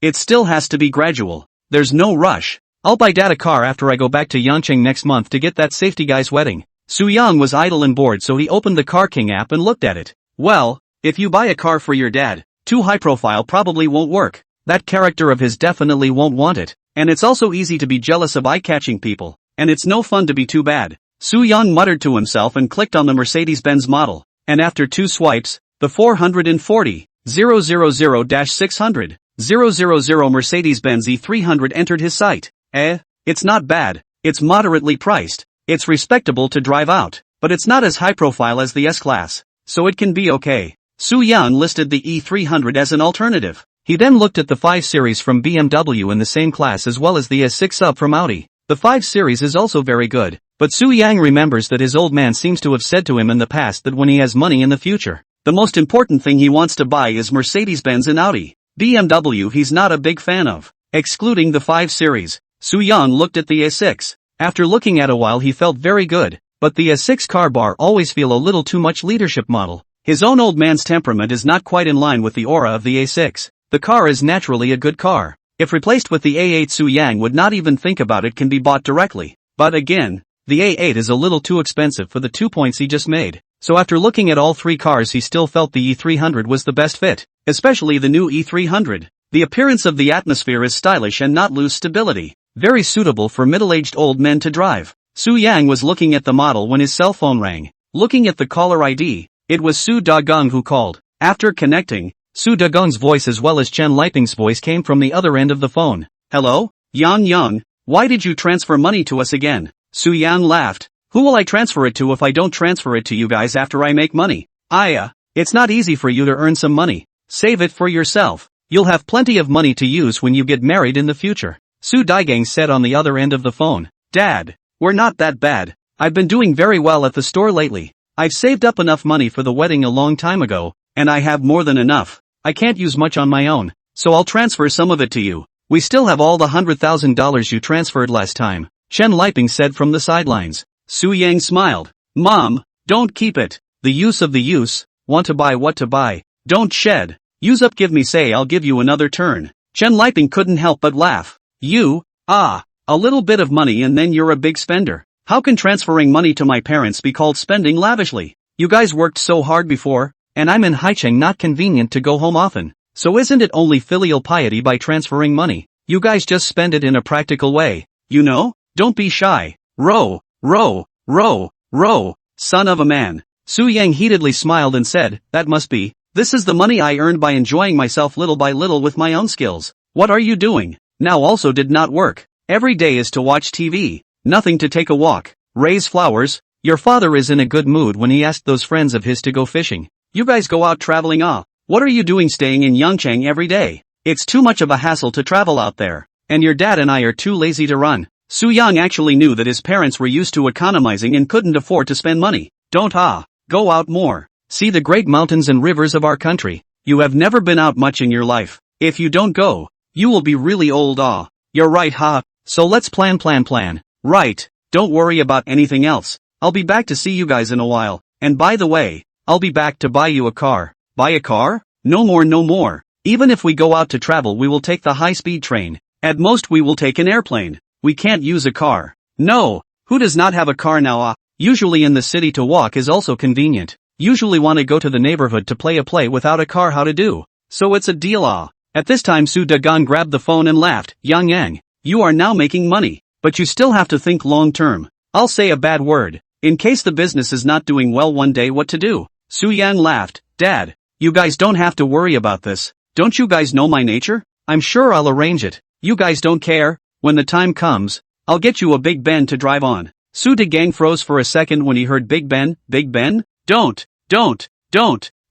Speaker 1: It still has to be gradual. There's no rush. I'll buy dad a car after I go back to Yangcheng next month to get that safety guy's wedding. Su Yang was idle and bored, so he opened the Car King app and looked at it. Well, if you buy a car for your dad, too high profile probably won't work. That character of his definitely won't want it. And it's also easy to be jealous of eye-catching people. And it's no fun to be too bad. Su Yang muttered to himself and clicked on the Mercedes-Benz model. And after 2 swipes, the 440,000-600, 000 Mercedes-Benz E300 entered his sight. It's not bad. It's moderately priced. It's respectable to drive out. But it's not as high profile as the S-Class. So it can be okay. Su Yang listed the E300 as an alternative. He then looked at the 5 Series from BMW in the same class as well as the S6 Sub from Audi. The 5 Series is also very good, but Su Yang remembers that his old man seems to have said to him in the past that when he has money in the future, the most important thing he wants to buy is Mercedes-Benz and Audi. BMW he's not a big fan of. Excluding the 5 Series, Su Yang looked at the S6. After looking at a while he felt very good, but the S6 car bar always feel a little too much leadership model. His own old man's temperament is not quite in line with the aura of the A6. The car is naturally a good car. If replaced with the A8, Su Yang would not even think about it, can be bought directly. But again, the A8 is a little too expensive for the 2 points he just made. So after looking at all 3 cars he still felt the E300 was the best fit. Especially the new E300. The appearance of the atmosphere is stylish and not lose stability. Very suitable for middle-aged old men to drive. Su Yang was looking at the model when his cell phone rang. Looking at the caller ID, it was Su Dagong who called. After connecting, Su Dagong's voice as well as Chen Liping's voice came from the other end of the phone. Hello? Yang, why did you transfer money to us again? Su Yang laughed. Who will I transfer it to if I don't transfer it to you guys after I make money? It's not easy for you to earn some money. Save it for yourself. You'll have plenty of money to use when you get married in the future. Su Daigang said on the other end of the phone. Dad, we're not that bad. I've been doing very well at the store lately. I've saved up enough money for the wedding a long time ago, and I have more than enough. I can't use much on my own, so I'll transfer some of it to you. We still have all the $100,000 you transferred last time, Chen Liping said from the sidelines. Su Yang smiled. Mom, don't keep it. The use of the use, want to buy what to buy. Don't shed. Use up, give me, say I'll give you another turn. Chen Liping couldn't help but laugh. You, a little bit of money and then you're a big spender. How can transferring money to my parents be called spending lavishly? You guys worked so hard before, and I'm in Haicheng, not convenient to go home often. So isn't it only filial piety by transferring money? You guys just spend it in a practical way. You know, don't be shy. Row, son of a man. Su Yang heatedly smiled and said, that must be. This is the money I earned by enjoying myself little by little with my own skills. What are you doing? Now also did not work. Every day is to watch TV. Nothing to take a walk. Raise flowers. Your father is in a good mood when he asked those friends of his to go fishing. You guys go out traveling. What are you doing staying in Yangcheng every day? It's too much of a hassle to travel out there. And your dad and I are too lazy to run. Su Yang actually knew that his parents were used to economizing and couldn't afford to spend money. Don't go out more. See the great mountains and rivers of our country. You have never been out much in your life. If you don't go, you will be really old. You're right, So let's plan. Right, don't worry about anything else. I'll be back to see you guys in a while. And by the way, I'll be back to buy you a car. Buy a car? No more. Even if we go out to travel we will take the high-speed train. At most we will take an airplane. We can't use a car. No, who does not have a car now? Usually in the city to walk is also convenient. Usually want to go to the neighborhood to play a play without a car, how to do. So it's a deal. At this time Su Dagon grabbed the phone and laughed. Yang, you are now making money. But you still have to think long term. I'll say a bad word. In case the business is not doing well one day, what to do? Su Yang laughed. Dad, you guys don't have to worry about this. Don't you guys know my nature? I'm sure I'll arrange it. You guys don't care. When the time comes, I'll get you a Big Ben to drive on. Su Dagang froze for a second when he heard Big Ben. Big Ben? Don't.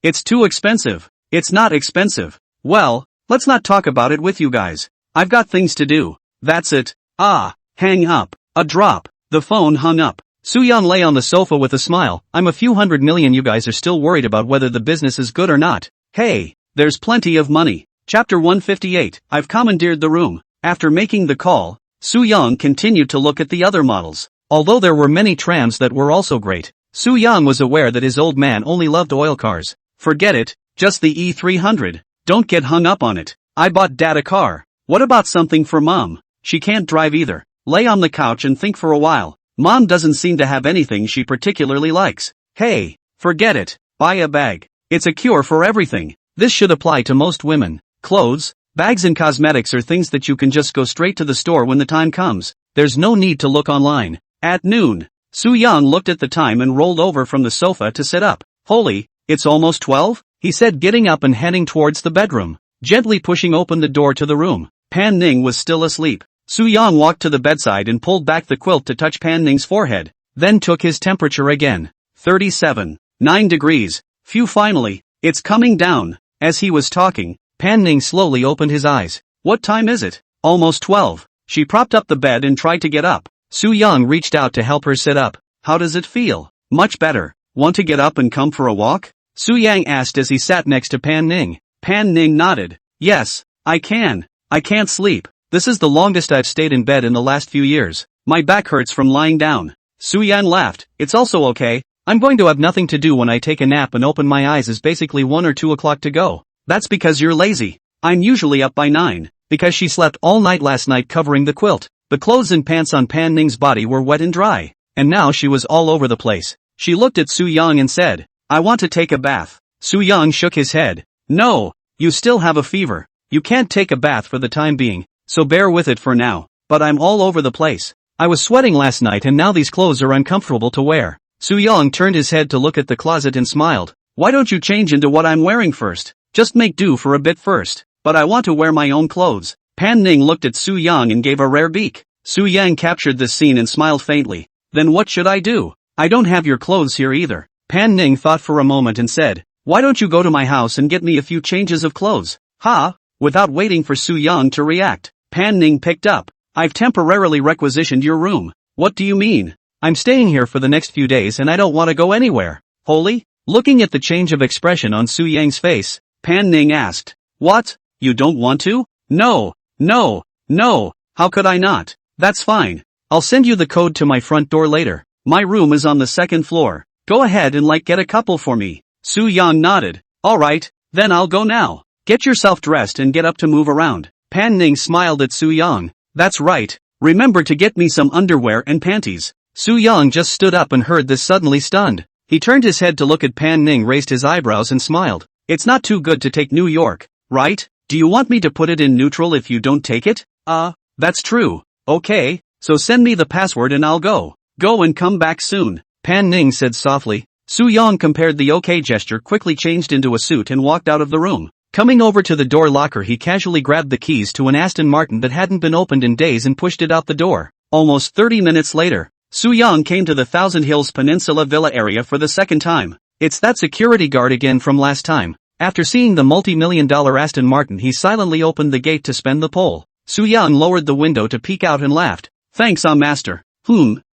Speaker 1: It's too expensive. It's not expensive. Well, let's not talk about it with you guys. I've got things to do. That's it. Hang up. A drop. The phone hung up. Young lay on the sofa with a smile. I'm a few hundred million. You guys are still worried about whether the business is good or not. Hey, there's plenty of money. Chapter 158. I've commandeered the room. After making the call, Young continued to look at the other models. Although there were many trams that were also great, Young was aware that his old man only loved oil cars. Forget it, just the E300. Don't get hung up on it. I bought Dad a car. What about something for Mom? She can't drive either. Lay on the couch and think for a while. Mom doesn't seem to have anything she particularly likes. Hey, forget it. Buy a bag. It's a cure for everything. This should apply to most women. Clothes, bags and cosmetics are things that you can just go straight to the store when the time comes. There's no need to look online. At noon, Young looked at the time and rolled over from the sofa to sit up. Holy, it's almost 12? He said, getting up and heading towards the bedroom, gently pushing open the door to the room. Pan Ning was still asleep. Young walked to the bedside and pulled back the quilt to touch Pan Ning's forehead, then took his temperature again. 37.9 degrees. Phew, finally, it's coming down. As he was talking, Pan Ning slowly opened his eyes. What time is it? Almost 12. She propped up the bed and tried to get up. Young reached out to help her sit up. How does it feel? Much better. Want to get up and come for a walk? Young asked as he sat next to Pan Ning. Pan Ning nodded. Yes, I can. I can't sleep. This is the longest I've stayed in bed in the last few years. My back hurts from lying down. Young laughed. It's also okay. I'm going to have nothing to do when I take a nap and open my eyes is basically 1 or 2 o'clock to go. That's because you're lazy. I'm usually up by 9. Because she slept all night last night covering the quilt. The clothes and pants on Pan Ning's body were wet and dry. And now she was all over the place. She looked at Young and said, I want to take a bath. Young shook his head. No, you still have a fever. You can't take a bath for the time being, so bear with it for now. But I'm all over the place. I was sweating last night and now these clothes are uncomfortable to wear. Young turned his head to look at the closet and smiled. Why don't you change into what I'm wearing first? Just make do for a bit first. But I want to wear my own clothes. Pan Ning looked at Young and gave a rare beak. Young captured this scene and smiled faintly. Then what should I do? I don't have your clothes here either. Pan Ning thought for a moment and said, why don't you go to my house and get me a few changes of clothes? Ha! Without waiting for Young to react, Pan Ning picked up. I've temporarily requisitioned your room. What do you mean? I'm staying here for the next few days and I don't want to go anywhere. Holy? Looking at the change of expression on Young's face, Pan Ning asked, what? You don't want to? No. How could I not? That's fine. I'll send you the code to my front door later. My room is on the 2nd floor. Go ahead and get a couple for me. Young nodded. Alright, then I'll go now. Get yourself dressed and get up to move around. Pan Ning smiled at Young. That's right. Remember to get me some underwear and panties. Young just stood up and heard this suddenly stunned. He turned his head to look at Pan Ning, raised his eyebrows and smiled. It's not too good to take New York, right? Do you want me to put it in neutral if you don't take it? That's true. Okay, so send me the password and I'll go. Go and come back soon. Pan Ning said softly. Young compared the okay gesture, quickly changed into a suit and walked out of the room. Coming over to the door locker, he casually grabbed the keys to an Aston Martin that hadn't been opened in days and pushed it out the door. Almost 30 minutes later, Young came to the Thousand Hills Peninsula Villa area for the second time. It's that security guard again from last time. After seeing the multi-million-dollar Aston Martin, he silently opened the gate to spend the pole. Young lowered the window to peek out and laughed. Thanks, master.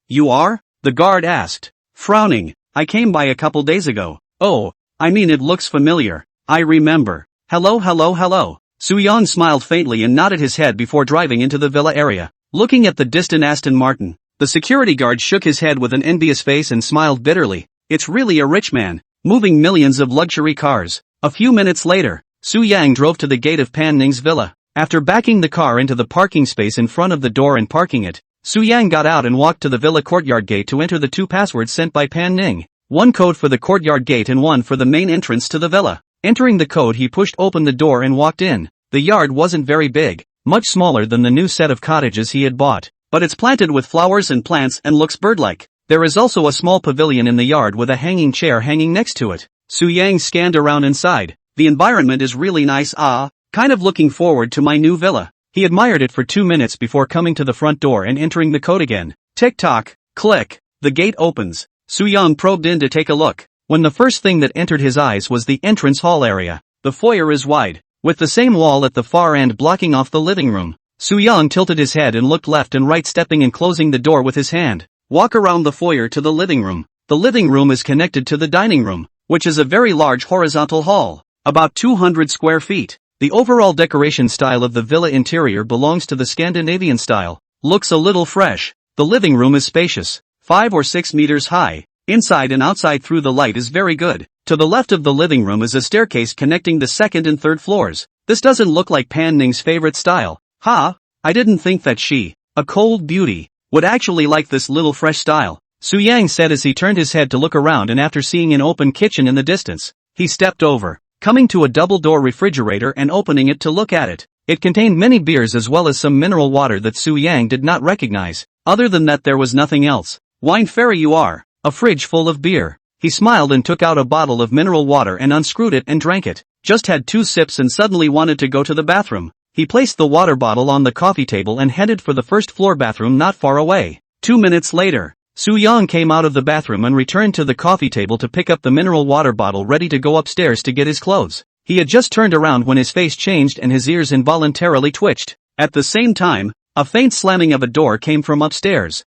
Speaker 1: You are? The guard asked, frowning. I came by a couple days ago. Oh, I mean it looks familiar. I remember. Hello. Young smiled faintly and nodded his head before driving into the villa area. Looking at the distant Aston Martin, the security guard shook his head with an envious face and smiled bitterly. It's really a rich man, moving millions of luxury cars. A few minutes later, Young drove to the gate of Pan Ning's villa. After backing the car into the parking space in front of the door and parking it, Young got out and walked to the villa courtyard gate to enter the 2 passwords sent by Pan Ning. One code for the courtyard gate and one for the main entrance to the villa. Entering the code, he pushed open the door and walked in. The yard wasn't very big, much smaller than the new set of cottages he had bought, but it's planted with flowers and plants and looks bird-like. There is also a small pavilion in the yard with a hanging chair hanging next to it. Young scanned around inside. The environment is really nice. Kind of looking forward to my new villa. He admired it for 2 minutes before coming to the front door and entering the code again. Tick-tock, click, the gate opens. Young probed in to take a look. When the first thing that entered his eyes was the entrance hall area. The foyer is wide, with the same wall at the far end blocking off the living room. Young tilted his head and looked left and right, stepping and closing the door with his hand. Walk around the foyer to the living room. The living room is connected to the dining room, which is a very large horizontal hall, about 200 square feet. The overall decoration style of the villa interior belongs to the Scandinavian style. Looks a little fresh. The living room is spacious, 5 or 6 meters high. Inside and outside through the light is very good. To the left of the living room is a staircase connecting the second and third floors. This doesn't look like Pan Ning's favorite style. I didn't think that she, a cold beauty, would actually like this little fresh style, Su Yang said as he turned his head to look around, and after seeing an open kitchen in the distance, he stepped over, coming to a double-door refrigerator and opening it to look at it. It contained many beers as well as some mineral water that Su Yang did not recognize. Other than that there was nothing else. Wine fairy you are. A fridge full of beer. He smiled and took out a bottle of mineral water and unscrewed it and drank it. Just had 2 sips and suddenly wanted to go to the bathroom. He placed the water bottle on the coffee table and headed for the first floor bathroom not far away. 2 minutes later, Su Yang came out of the bathroom and returned to the coffee table to pick up the mineral water bottle, ready to go upstairs to get his clothes. He had just turned around when his face changed and his ears involuntarily twitched. At the same time, a faint slamming of a door came from upstairs.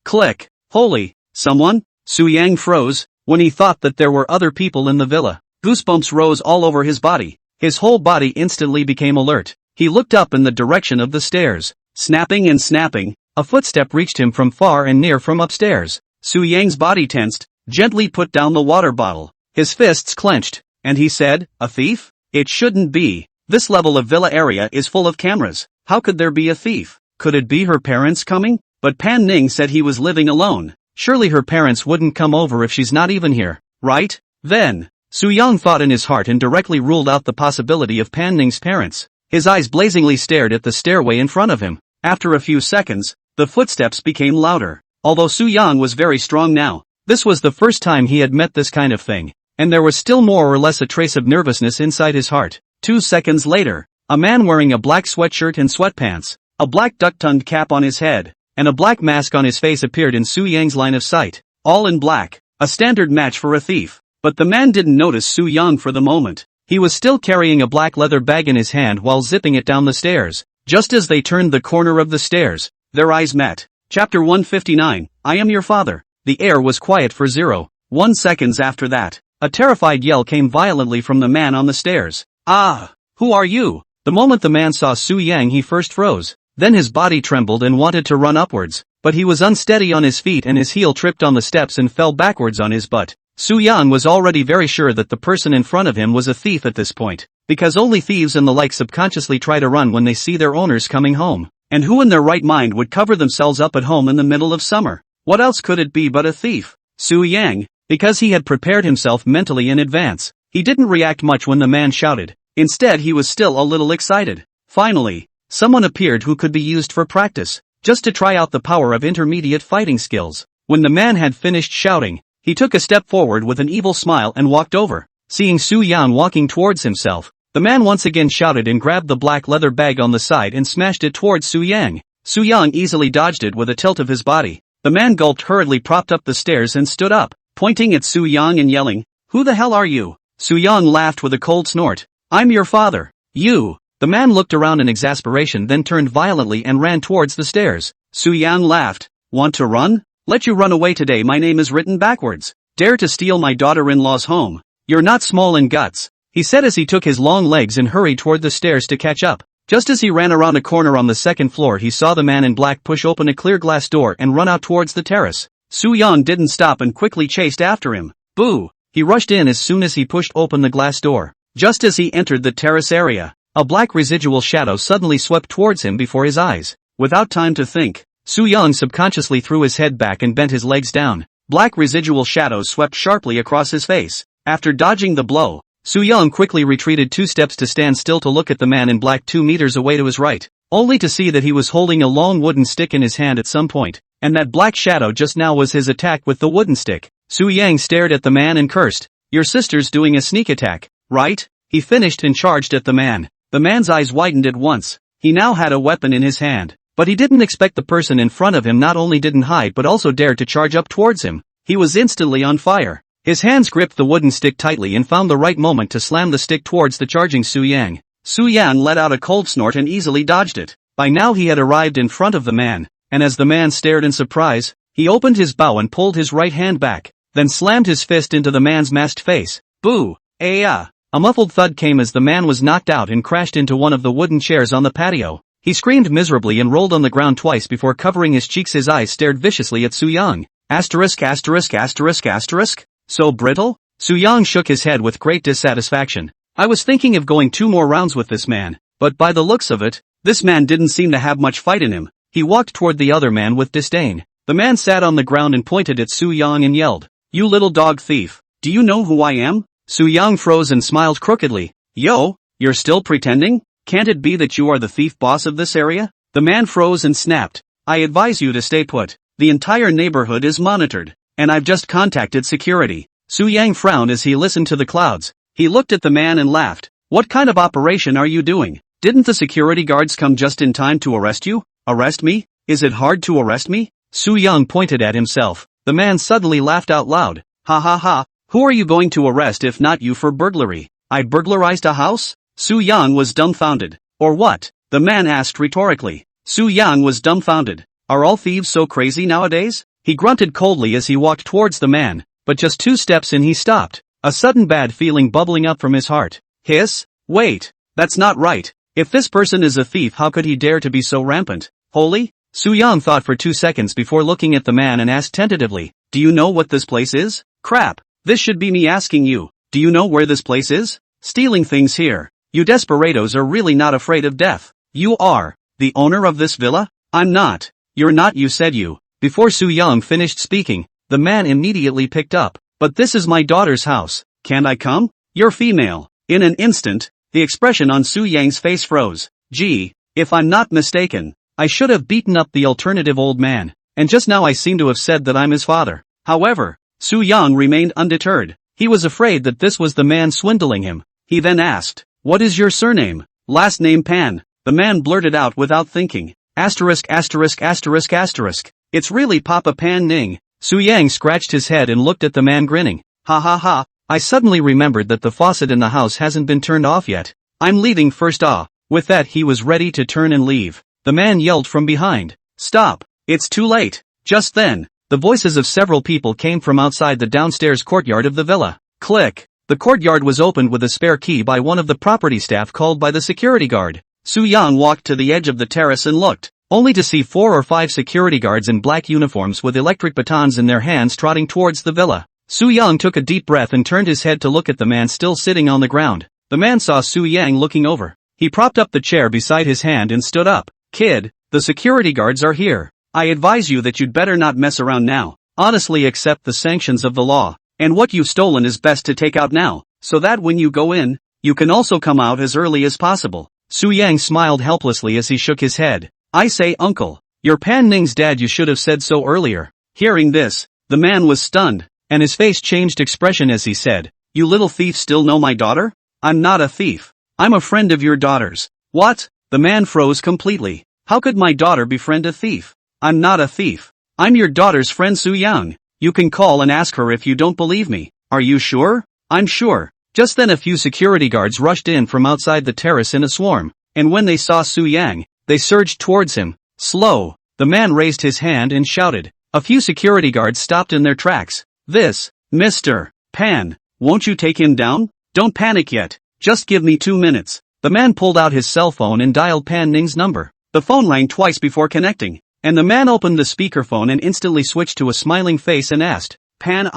Speaker 1: Click. Holy, someone? Su Yang froze, when he thought that there were other people in the villa. Goosebumps rose all over his body. His whole body instantly became alert. He looked up in the direction of the stairs. Snapping and snapping, a footstep reached him from far and near from upstairs. Su Yang's body tensed, gently put down the water bottle. His fists clenched, and he said, "A thief? It shouldn't be. This level of villa area is full of cameras. How could there be a thief? Could it be her parents coming?" But Pan Ning said he was living alone. Surely her parents wouldn't come over if she's not even here, right? Then, Su Yang thought in his heart and directly ruled out the possibility of Pan Ning's parents. His eyes blazingly stared at the stairway in front of him. After a few seconds, the footsteps became louder. Although Su Yang was very strong now, this was the first time he had met this kind of thing, and there was still more or less a trace of nervousness inside his heart. 2 seconds later, a man wearing a black sweatshirt and sweatpants, a black duck-tongued cap on his head, and a black mask on his face appeared in Su Yang's line of sight, all in black, a standard match for a thief. But the man didn't notice Su Yang for the moment. He was still carrying a black leather bag in his hand while zipping it down the stairs. Just as they turned the corner of the stairs, their eyes met. Chapter 159, I am your father. The air was quiet for 0.1 seconds after that. A terrified yell came violently from the man on the stairs. Who are you? The moment the man saw Su Yang he first froze. Then his body trembled and wanted to run upwards, but he was unsteady on his feet and his heel tripped on the steps and fell backwards on his butt. Su Yang was already very sure that the person in front of him was a thief at this point, because only thieves and the like subconsciously try to run when they see their owners coming home. And who in their right mind would cover themselves up at home in the middle of summer? What else could it be but a thief? Su Yang, because he had prepared himself mentally in advance, he didn't react much when the man shouted. Instead he was still a little excited. Finally, someone appeared who could be used for practice, just to try out the power of intermediate fighting skills. When the man had finished shouting, he took a step forward with an evil smile and walked over. Seeing Su Yang walking towards himself, the man once again shouted and grabbed the black leather bag on the side and smashed it towards Su Yang. Su Yang easily dodged it with a tilt of his body. The man gulped, hurriedly propped up the stairs and stood up, pointing at Su Yang and yelling, "Who the hell are you?" Su Yang laughed with a cold snort. "I'm your father. You." The man looked around in exasperation, then turned violently and ran towards the stairs. Su Yang laughed. "Want to run? Let you run away today. My name is written backwards. Dare to steal my daughter-in-law's home. You're not small in guts," he said as he took his long legs and hurried toward the stairs to catch up. Just as he ran around a corner on the second floor, he saw the man in black push open a clear glass door and run out towards the terrace. Su Yang didn't stop and quickly chased after him. Boo! He rushed in as soon as he pushed open the glass door. Just as he entered the terrace area, a black residual shadow suddenly swept towards him before his eyes. Without time to think, Su Yang subconsciously threw his head back and bent his legs down. Black residual shadows swept sharply across his face. After dodging the blow, Su Yang quickly retreated 2 steps to stand still to look at the man in black 2 meters away to his right, only to see that he was holding a long wooden stick in his hand at some point, and that black shadow just now was his attack with the wooden stick. Su Yang stared at the man and cursed. "Your sister's doing a sneak attack, right?" He finished and charged at the man. The man's eyes widened at once. He now had a weapon in his hand, but he didn't expect the person in front of him not only didn't hide but also dared to charge up towards him. He was instantly on fire. His hands gripped the wooden stick tightly and found the right moment to slam the stick towards the charging Su Yang. Su Yang let out a cold snort and easily dodged it. By now he had arrived in front of the man, and as the man stared in surprise, He opened his bow and pulled his right hand back, then slammed his fist into the man's masked face. Boo! A muffled thud came as the man was knocked out and crashed into one of the wooden chairs on the patio. He screamed miserably and rolled on the ground twice before covering his cheeks. His eyes stared viciously at Su-young. Asterisk asterisk asterisk asterisk? So brittle? Su-young shook his head with great dissatisfaction. I was thinking of going 2 more rounds with this man, but by the looks of it, this man didn't seem to have much fight in him. He walked toward the other man with disdain. The man sat on the ground and pointed at Su-young and yelled, "You little dog thief, do you know who I am?" Su-young froze and smiled crookedly. Yo, you're still pretending? Can't it be that you are the thief boss of this area? The man froze and snapped. I advise you to stay put. The entire neighborhood is monitored, and I've just contacted security. Su-young frowned as he listened to the clouds. He looked at the man and laughed. What kind of operation are you doing? Didn't the security guards come just in time to arrest you? Arrest me? Is it hard to arrest me? Su-young pointed at himself. The man suddenly laughed out loud. Ha ha ha, who are you going to arrest if not you for burglary? I burglarized a house? Su-young was dumbfounded. Or what? The man asked rhetorically. Su-young was dumbfounded. Are all thieves so crazy nowadays? He grunted coldly as he walked towards the man, but just 2 steps in he stopped, a sudden bad feeling bubbling up from his heart. Hiss? Wait, that's not right. If this person is a thief, how could he dare to be so rampant? Holy? Su-young thought for 2 seconds before looking at the man and asked tentatively, do you know what this place is? Crap, this should be me asking you. Do you know where this place is? Stealing things here. You desperados are really not afraid of death. You are the owner of this villa? I'm not. You're not, you said you. Before Su-young finished speaking, the man immediately picked up. But this is my daughter's house. Can't I come? You're female. In an instant, the expression on Su-young's face froze. Gee, if I'm not mistaken, I should have beaten up the alternative old man, and just now I seem to have said that I'm his father. However, Su-young remained undeterred. He was afraid that this was the man swindling him. He then asked, what is your surname? Last name Pan. The man blurted out without thinking. Asterisk asterisk asterisk asterisk. It's really Papa Pan Ning. Su-young scratched his head and looked at the man grinning. Ha ha ha, I suddenly remembered that the faucet in the house hasn't been turned off yet. I'm leaving first. With that he was ready to turn and leave. The man yelled from behind. Stop, it's too late. Just then, the voices of several people came from outside the downstairs courtyard of the villa. Click. The courtyard was opened with a spare key by one of the property staff called by the security guard. Su-young walked to the edge of the terrace and looked, only to see 4 or 5 security guards in black uniforms with electric batons in their hands trotting towards the villa. Su-young took a deep breath and turned his head to look at the man still sitting on the ground. The man saw Su-young looking over. He propped up the chair beside his hand and stood up. Kid, the security guards are here. I advise you that you'd better not mess around now. Honestly, accept the sanctions of the law. And what you've stolen is best to take out now, so that when you go in, you can also come out as early as possible. Su-young smiled helplessly as he shook his head. I say, uncle, you're Pan Ning's dad. You should have said so earlier. Hearing this, the man was stunned, and his face changed expression as he said, you little thief still know my daughter? I'm not a thief. I'm a friend of your daughter's. What? The man froze completely. How could my daughter befriend a thief? I'm not a thief. I'm your daughter's friend Su-young. You can call and ask her if you don't believe me. Are you sure? I'm sure. Just then a few security guards rushed in from outside the terrace in a swarm, and when they saw Su-young, they surged towards him. Slow. The man raised his hand and shouted. A few security guards stopped in their tracks. This, Mr. Pan, won't you take him down? Don't panic yet. Just give me 2 minutes. The man pulled out his cell phone and dialed Pan Ning's number. The phone rang twice before connecting, and the man opened the speakerphone and instantly switched to a smiling face and asked, Pan,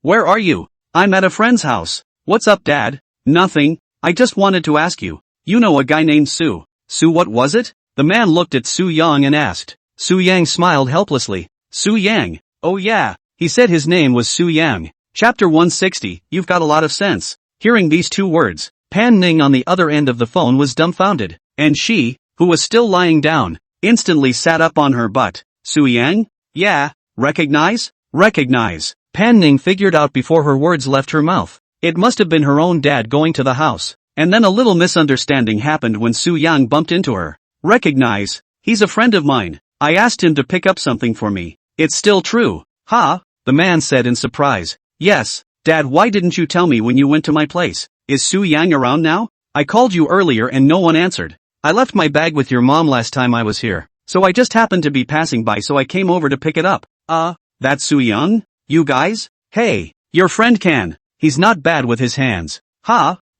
Speaker 1: where are you? I'm at a friend's house. What's up, Dad? Nothing. I just wanted to ask you. You know a guy named Su. Su, what was it? The man looked at Su-young and asked. Su-young smiled helplessly. Su-young. Oh yeah. He said his name was Su-young. Chapter 160, you've got a lot of sense. Hearing these 2 words, Pan Ning on the other end of the phone was dumbfounded, and she, who was still lying down, instantly sat up on her butt. Su-young? Yeah, recognize? Recognize. Pan Ning figured out before her words left her mouth. It must have been her own dad going to the house. And then a little misunderstanding happened when Su-young bumped into her. Recognize? He's a friend of mine. I asked him to pick up something for me. It's still true. Huh? The man said in surprise. Yes, Dad, why didn't you tell me when you went to my place? Is Su-young around now? I called you earlier and no one answered. I left my bag with your mom last time I was here, so I just happened to be passing by, so I came over to pick it up. That's Su Young? You guys? Hey, your friend Can. He's not bad with his hands.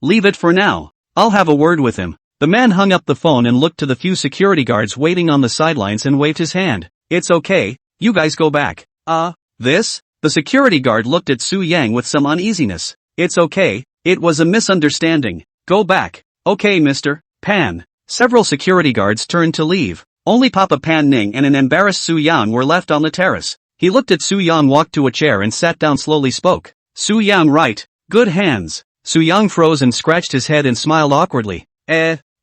Speaker 1: Leave it for now. I'll have a word with him. The man hung up the phone and looked to the few security guards waiting on the sidelines and waved his hand. It's okay, you guys go back. This? The security guard looked at Su Yang with some uneasiness. It's okay, it was a misunderstanding. Go back. Okay, Mr. Pan. Several security guards turned to leave. Only Papa Pan Ning and an embarrassed Su Yang were left on the terrace. He looked at Su Yang, walked to a chair and sat down, slowly spoke. Su Yang, right. Good hands. Su Yang froze and scratched his head and smiled awkwardly.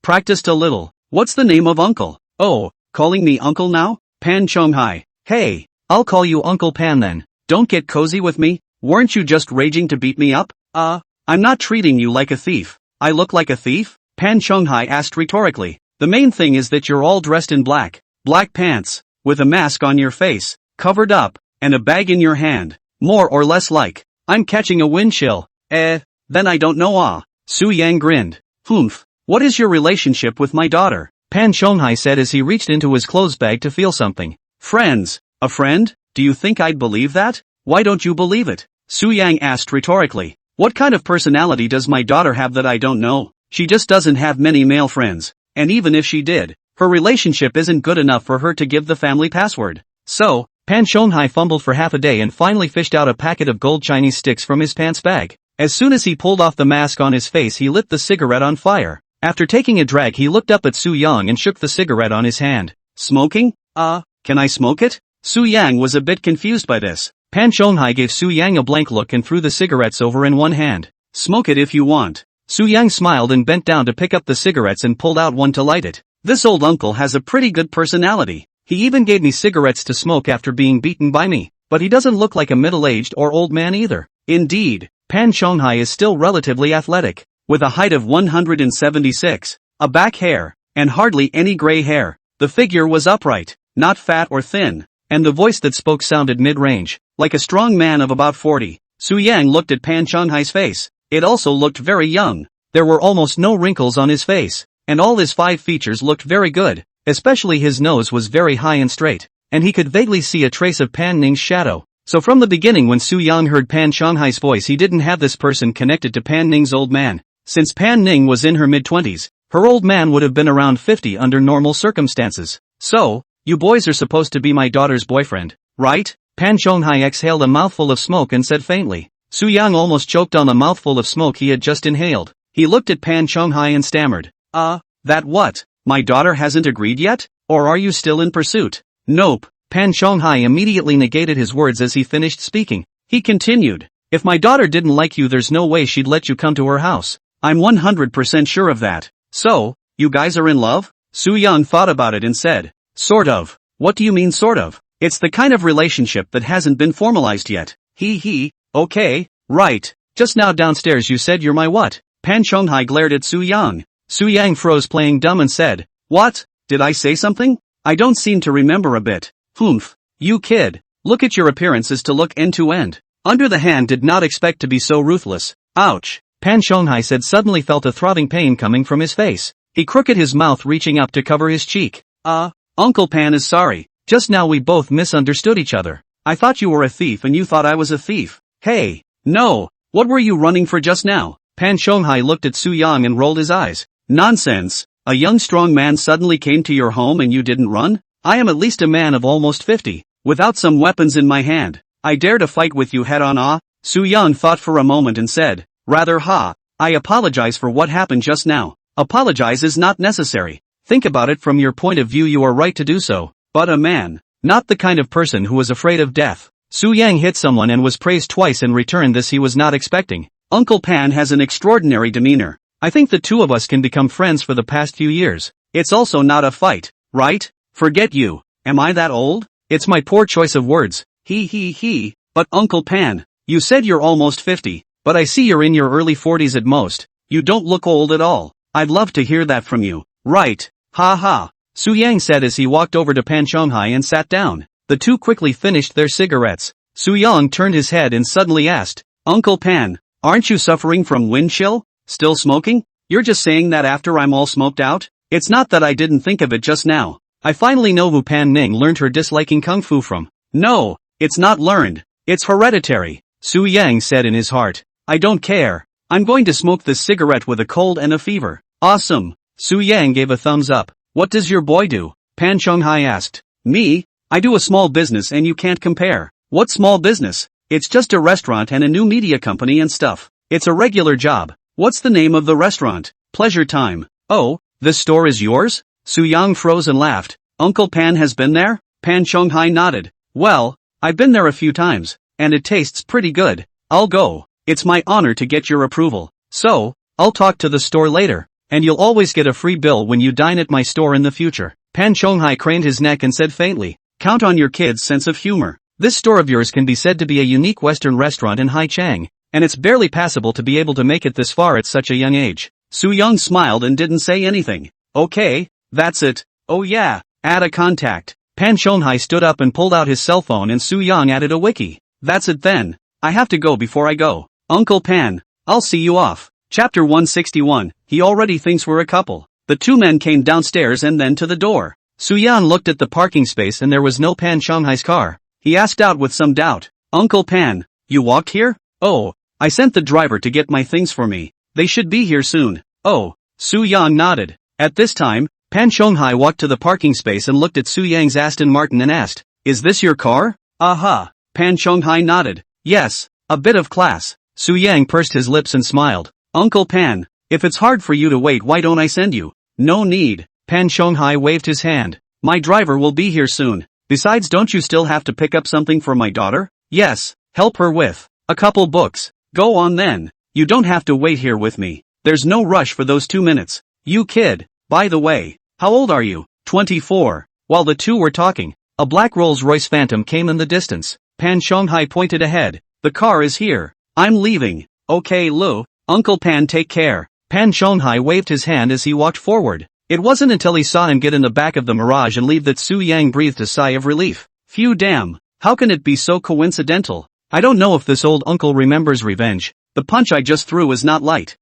Speaker 1: Practiced a little. What's the name of uncle? Oh, calling me uncle now? Pan Chonghai. Hey, I'll call you Uncle Pan then. Don't get cozy with me. Weren't you just raging to beat me up? I'm not treating you like a thief. I look like a thief? Pan Chonghai asked rhetorically. The main thing is that you're all dressed in black. Black pants, with a mask on your face, covered up, and a bag in your hand. More or less like, I'm catching a wind chill. Then I don't know. Su Yang grinned. Humph. What is your relationship with my daughter? Pan Chonghai said as he reached into his clothes bag to feel something. Friends. A friend? Do you think I'd believe that? Why don't you believe it? Su Yang asked rhetorically. What kind of personality does my daughter have that I don't know? She just doesn't have many male friends. And even if she did, her relationship isn't good enough for her to give the family password. So, Pan Chonghai fumbled for half a day and finally fished out a packet of gold Chinese sticks from his pants bag. As soon as he pulled off the mask on his face, he lit the cigarette on fire. After taking a drag, he looked up at Su Yang and shook the cigarette on his hand. Smoking? Can I smoke it? Su Yang was a bit confused by this. Pan Chonghai gave Su Yang a blank look and threw the cigarettes over in one hand. Smoke it if you want. Su Yang smiled and bent down to pick up the cigarettes and pulled out one to light it. This old uncle has a pretty good personality. He even gave me cigarettes to smoke after being beaten by me. But he doesn't look like a middle-aged or old man either. Indeed, Pan Chonghai is still relatively athletic. With a height of 176, a back hair, and hardly any gray hair. The figure was upright, not fat or thin, and the voice that spoke sounded mid-range, like a strong man of about 40. Su Yang looked at Pan Chonghai's face. It also looked very young. There were almost no wrinkles on his face, and all his 5 features looked very good, especially his nose was very high and straight, and he could vaguely see a trace of Pan Ning's shadow. So from the beginning, when Su Yang heard Pan Chonghai's voice, he didn't have this person connected to Pan Ning's old man. Since Pan Ning was in her mid-20s, her old man would have been around 50 under normal circumstances. So, you boys are supposed to be my daughter's boyfriend, right? Pan Chonghai exhaled a mouthful of smoke and said faintly. Su Yang almost choked on the mouthful of smoke he had just inhaled. He looked at Pan Chonghai and stammered. That what? My daughter hasn't agreed yet? Or are you still in pursuit? Nope. Pan Chonghai immediately negated his words as he finished speaking. He continued. If my daughter didn't like you, there's no way she'd let you come to her house. I'm 100% sure of that. So, you guys are in love? Su Yang thought about it and said. Sort of. What do you mean sort of? It's the kind of relationship that hasn't been formalized yet. Okay, right. Just now downstairs you said you're my what? Pan Chonghai glared at Su Yang. Su Yang froze, playing dumb, and said. What? Did I say something? I don't seem to remember a bit. Humph. You kid. Look at your appearances to look end to end. Under the hand did not expect to be so ruthless. Ouch. Pan Chonghai said, suddenly felt a throbbing pain coming from his face. He crooked his mouth, reaching up to cover his cheek. Uncle Pan is sorry. Just now we both misunderstood each other. I thought you were a thief and you thought I was a thief. Hey, no. What were you running for just now? Pan Chonghai looked at Su Yang and rolled his eyes. Nonsense. A young strong man suddenly came to your home and you didn't run? I am at least a man of almost 50, without some weapons in my hand. I dare to fight with you head on. Su Yang thought for a moment and said. Rather, I apologize for what happened just now. Apologize is not necessary. Think about it from your point of view, you are right to do so. But a man, not the kind of person who was afraid of death. Su Yang hit someone and was praised twice in return. This he was not expecting. Uncle Pan has an extraordinary demeanor. I think the two of us can become friends for the past few years. It's also not a fight, right? Forget you. Am I that old? It's my poor choice of words. But Uncle Pan, you said you're almost 50. But I see you're in your early 40s at most. You don't look old at all. I'd love to hear that from you. Right. Su Yang said as he walked over to Pan Chonghai and sat down. The two quickly finished their cigarettes. Su Yang turned his head and suddenly asked, Uncle Pan, aren't you suffering from wind chill? Still smoking? You're just saying that after I'm all smoked out? It's not that I didn't think of it just now. I finally know who Pan Ning learned her disliking kung fu from. No, It's not learned. It's hereditary, Su Yang said in his heart. I don't care. I'm going to smoke this cigarette with a cold and a fever. Awesome. Su Yang gave a thumbs up. What does your boy do? Pan Chonghai asked. Me? I do a small business and you can't compare. What small business? It's just a restaurant and a new media company and stuff. It's a regular job. What's the name of the restaurant? Pleasure Time. Oh, this store is yours? Su Yang froze and laughed. Uncle Pan has been there? Pan Chonghai nodded. Well, I've been there a few times, and it tastes pretty good. I'll go. It's my honor to get your approval. So, I'll talk to the store later, and you'll always get a free bill when you dine at my store in the future. Pan Chonghai craned his neck and said faintly, count on your kid's sense of humor. This store of yours can be said to be a unique Western restaurant in Haichang, and it's barely passable to be able to make it this far at such a young age. Su Yang smiled and didn't say anything. Okay, that's it. Oh yeah, add a contact. Pan Chonghai stood up and pulled out his cell phone and Su Yang added a wiki. That's it then. I have to go before I go. Uncle Pan, I'll see you off. Chapter 161, he already thinks we're a couple. The two men came downstairs and then to the door. Su Yang looked at the parking space and there was no Pan Chonghai's car. He asked out with some doubt. Uncle Pan, you walked here? Oh, I sent the driver to get my things for me. They should be here soon. Oh, Su Yang nodded. At this time, Pan Chonghai walked to the parking space and looked at Su Yang's Aston Martin and asked, is this your car? Aha. Pan Chonghai nodded. Yes, a bit of class. Su Yang pursed his lips and smiled. Uncle Pan, if it's hard for you to wait, why don't I send you? No need. Pan Chonghai waved his hand. My driver will be here soon. Besides, don't you still have to pick up something for my daughter? Yes, help her with a couple books. Go on then. You don't have to wait here with me. There's no rush for those 2 minutes. You kid, by the way, how old are you? 24. While the two were talking, a black Rolls-Royce Phantom came in the distance. Pan Chonghai pointed ahead. The car is here. I'm leaving. Okay Lu, Uncle Pan take care. Pan Chonghai waved his hand as he walked forward. It wasn't until he saw him get in the back of the Mirage and leave that Su Yang breathed a sigh of relief. Phew damn, how can it be so coincidental? I don't know if this old uncle remembers revenge. The punch I just threw was not light.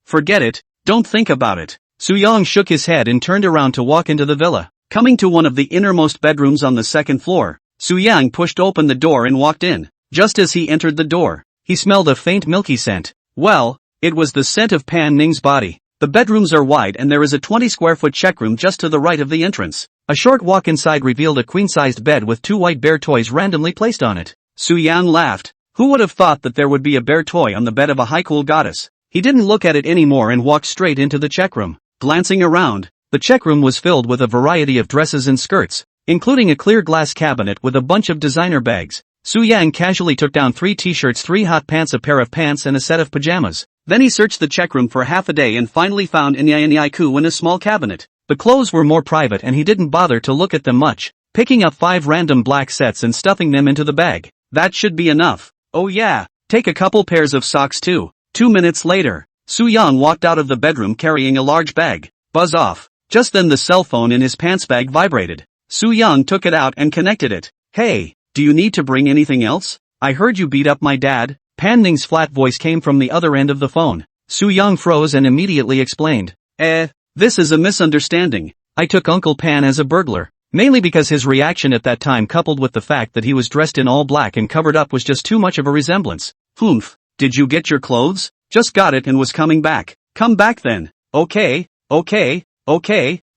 Speaker 1: Forget it, don't think about it. Su Yang shook his head and turned around to walk into the villa. Coming to one of the innermost bedrooms on the second floor, Su Yang pushed open the door and walked in. Just as he entered the door, he smelled a faint milky scent. Well, it was the scent of Pan Ning's body. The bedrooms are wide and there is a 20-square-foot check room just to the right of the entrance. A short walk inside revealed a queen-sized bed with 2 white bear toys randomly placed on it. Su Yang laughed. Who would have thought that there would be a bear toy on the bed of a high-cool goddess? He didn't look at it anymore and walked straight into the check room. Glancing around, the check room was filled with a variety of dresses and skirts, including a clear glass cabinet with a bunch of designer bags. Su Yang casually took down 3 t-shirts, 3 hot pants, a pair of pants and a set of pajamas. Then he searched the check room for half a day and finally found Inyai in a small cabinet. The clothes were more private and he didn't bother to look at them much, picking up 5 random black sets and stuffing them into the bag. That should be enough. Oh yeah, take a couple pairs of socks too. 2 minutes later, Su Yang walked out of the bedroom carrying a large bag. Buzz off. Just then the cell phone in his pants bag vibrated. Su Yang took it out and connected it. Hey, do you need to bring anything else? I heard you beat up my dad. Pan Ning's flat voice came from the other end of the phone. Su Yang froze and immediately explained. This is a misunderstanding. I took Uncle Pan as a burglar. Mainly because his reaction at that time coupled with the fact that he was dressed in all black and covered up was just too much of a resemblance. Humph, did you get your clothes? Just got it and was coming back. Come back then. Okay,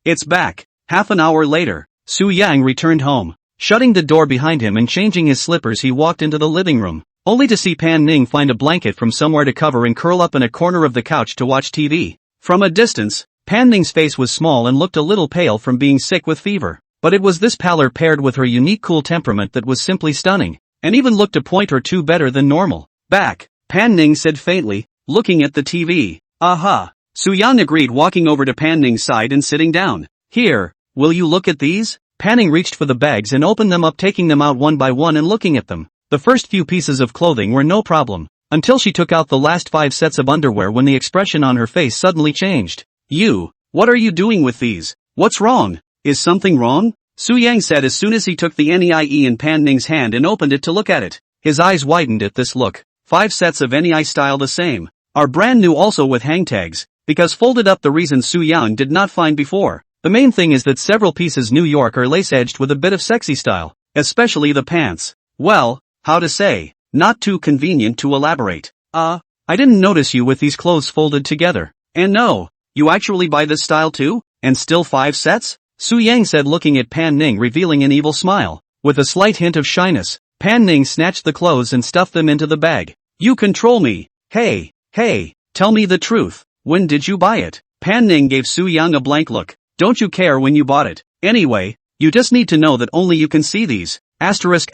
Speaker 1: it's back. Half an hour later, Su Yang returned home. Shutting the door behind him and changing his slippers, he walked into the living room, only to see Pan Ning find a blanket from somewhere to cover and curl up in a corner of the couch to watch TV. From a distance, Pan Ning's face was small and looked a little pale from being sick with fever. But it was this pallor paired with her unique cool temperament that was simply stunning, and even looked a point or two better than normal. Back, Pan Ning said faintly, looking at the TV. Aha. Su Yang agreed, walking over to Pan Ning's side and sitting down. Here, will you look at these? Pan Ning reached for the bags and opened them up, taking them out one by one and looking at them. The first few pieces of clothing were no problem, until she took out the last 5 sets of underwear when the expression on her face suddenly changed. What are you doing with these? What's wrong? Is something wrong? Su Yang said as soon as he took the NEIE in Pan Ning's hand and opened it to look at it. His eyes widened at this look. 5 sets of NEI style the same. Are brand new, also with hang tags, because folded up, the reason Su Yang did not find before. The main thing is that several pieces New York are lace-edged with a bit of sexy style, especially the pants. Well, how to say, not too convenient to elaborate. I didn't notice you with these clothes folded together. And no, you actually buy this style too? And still 5 sets? Su Yang said, looking at Pan Ning, revealing an evil smile. With a slight hint of shyness, Pan Ning snatched the clothes and stuffed them into the bag. You control me. Hey, tell me the truth. When did you buy it? Pan Ning gave Su Yang a blank look. Don't you care when you bought it? Anyway, you just need to know that only you can see these. Asterisk.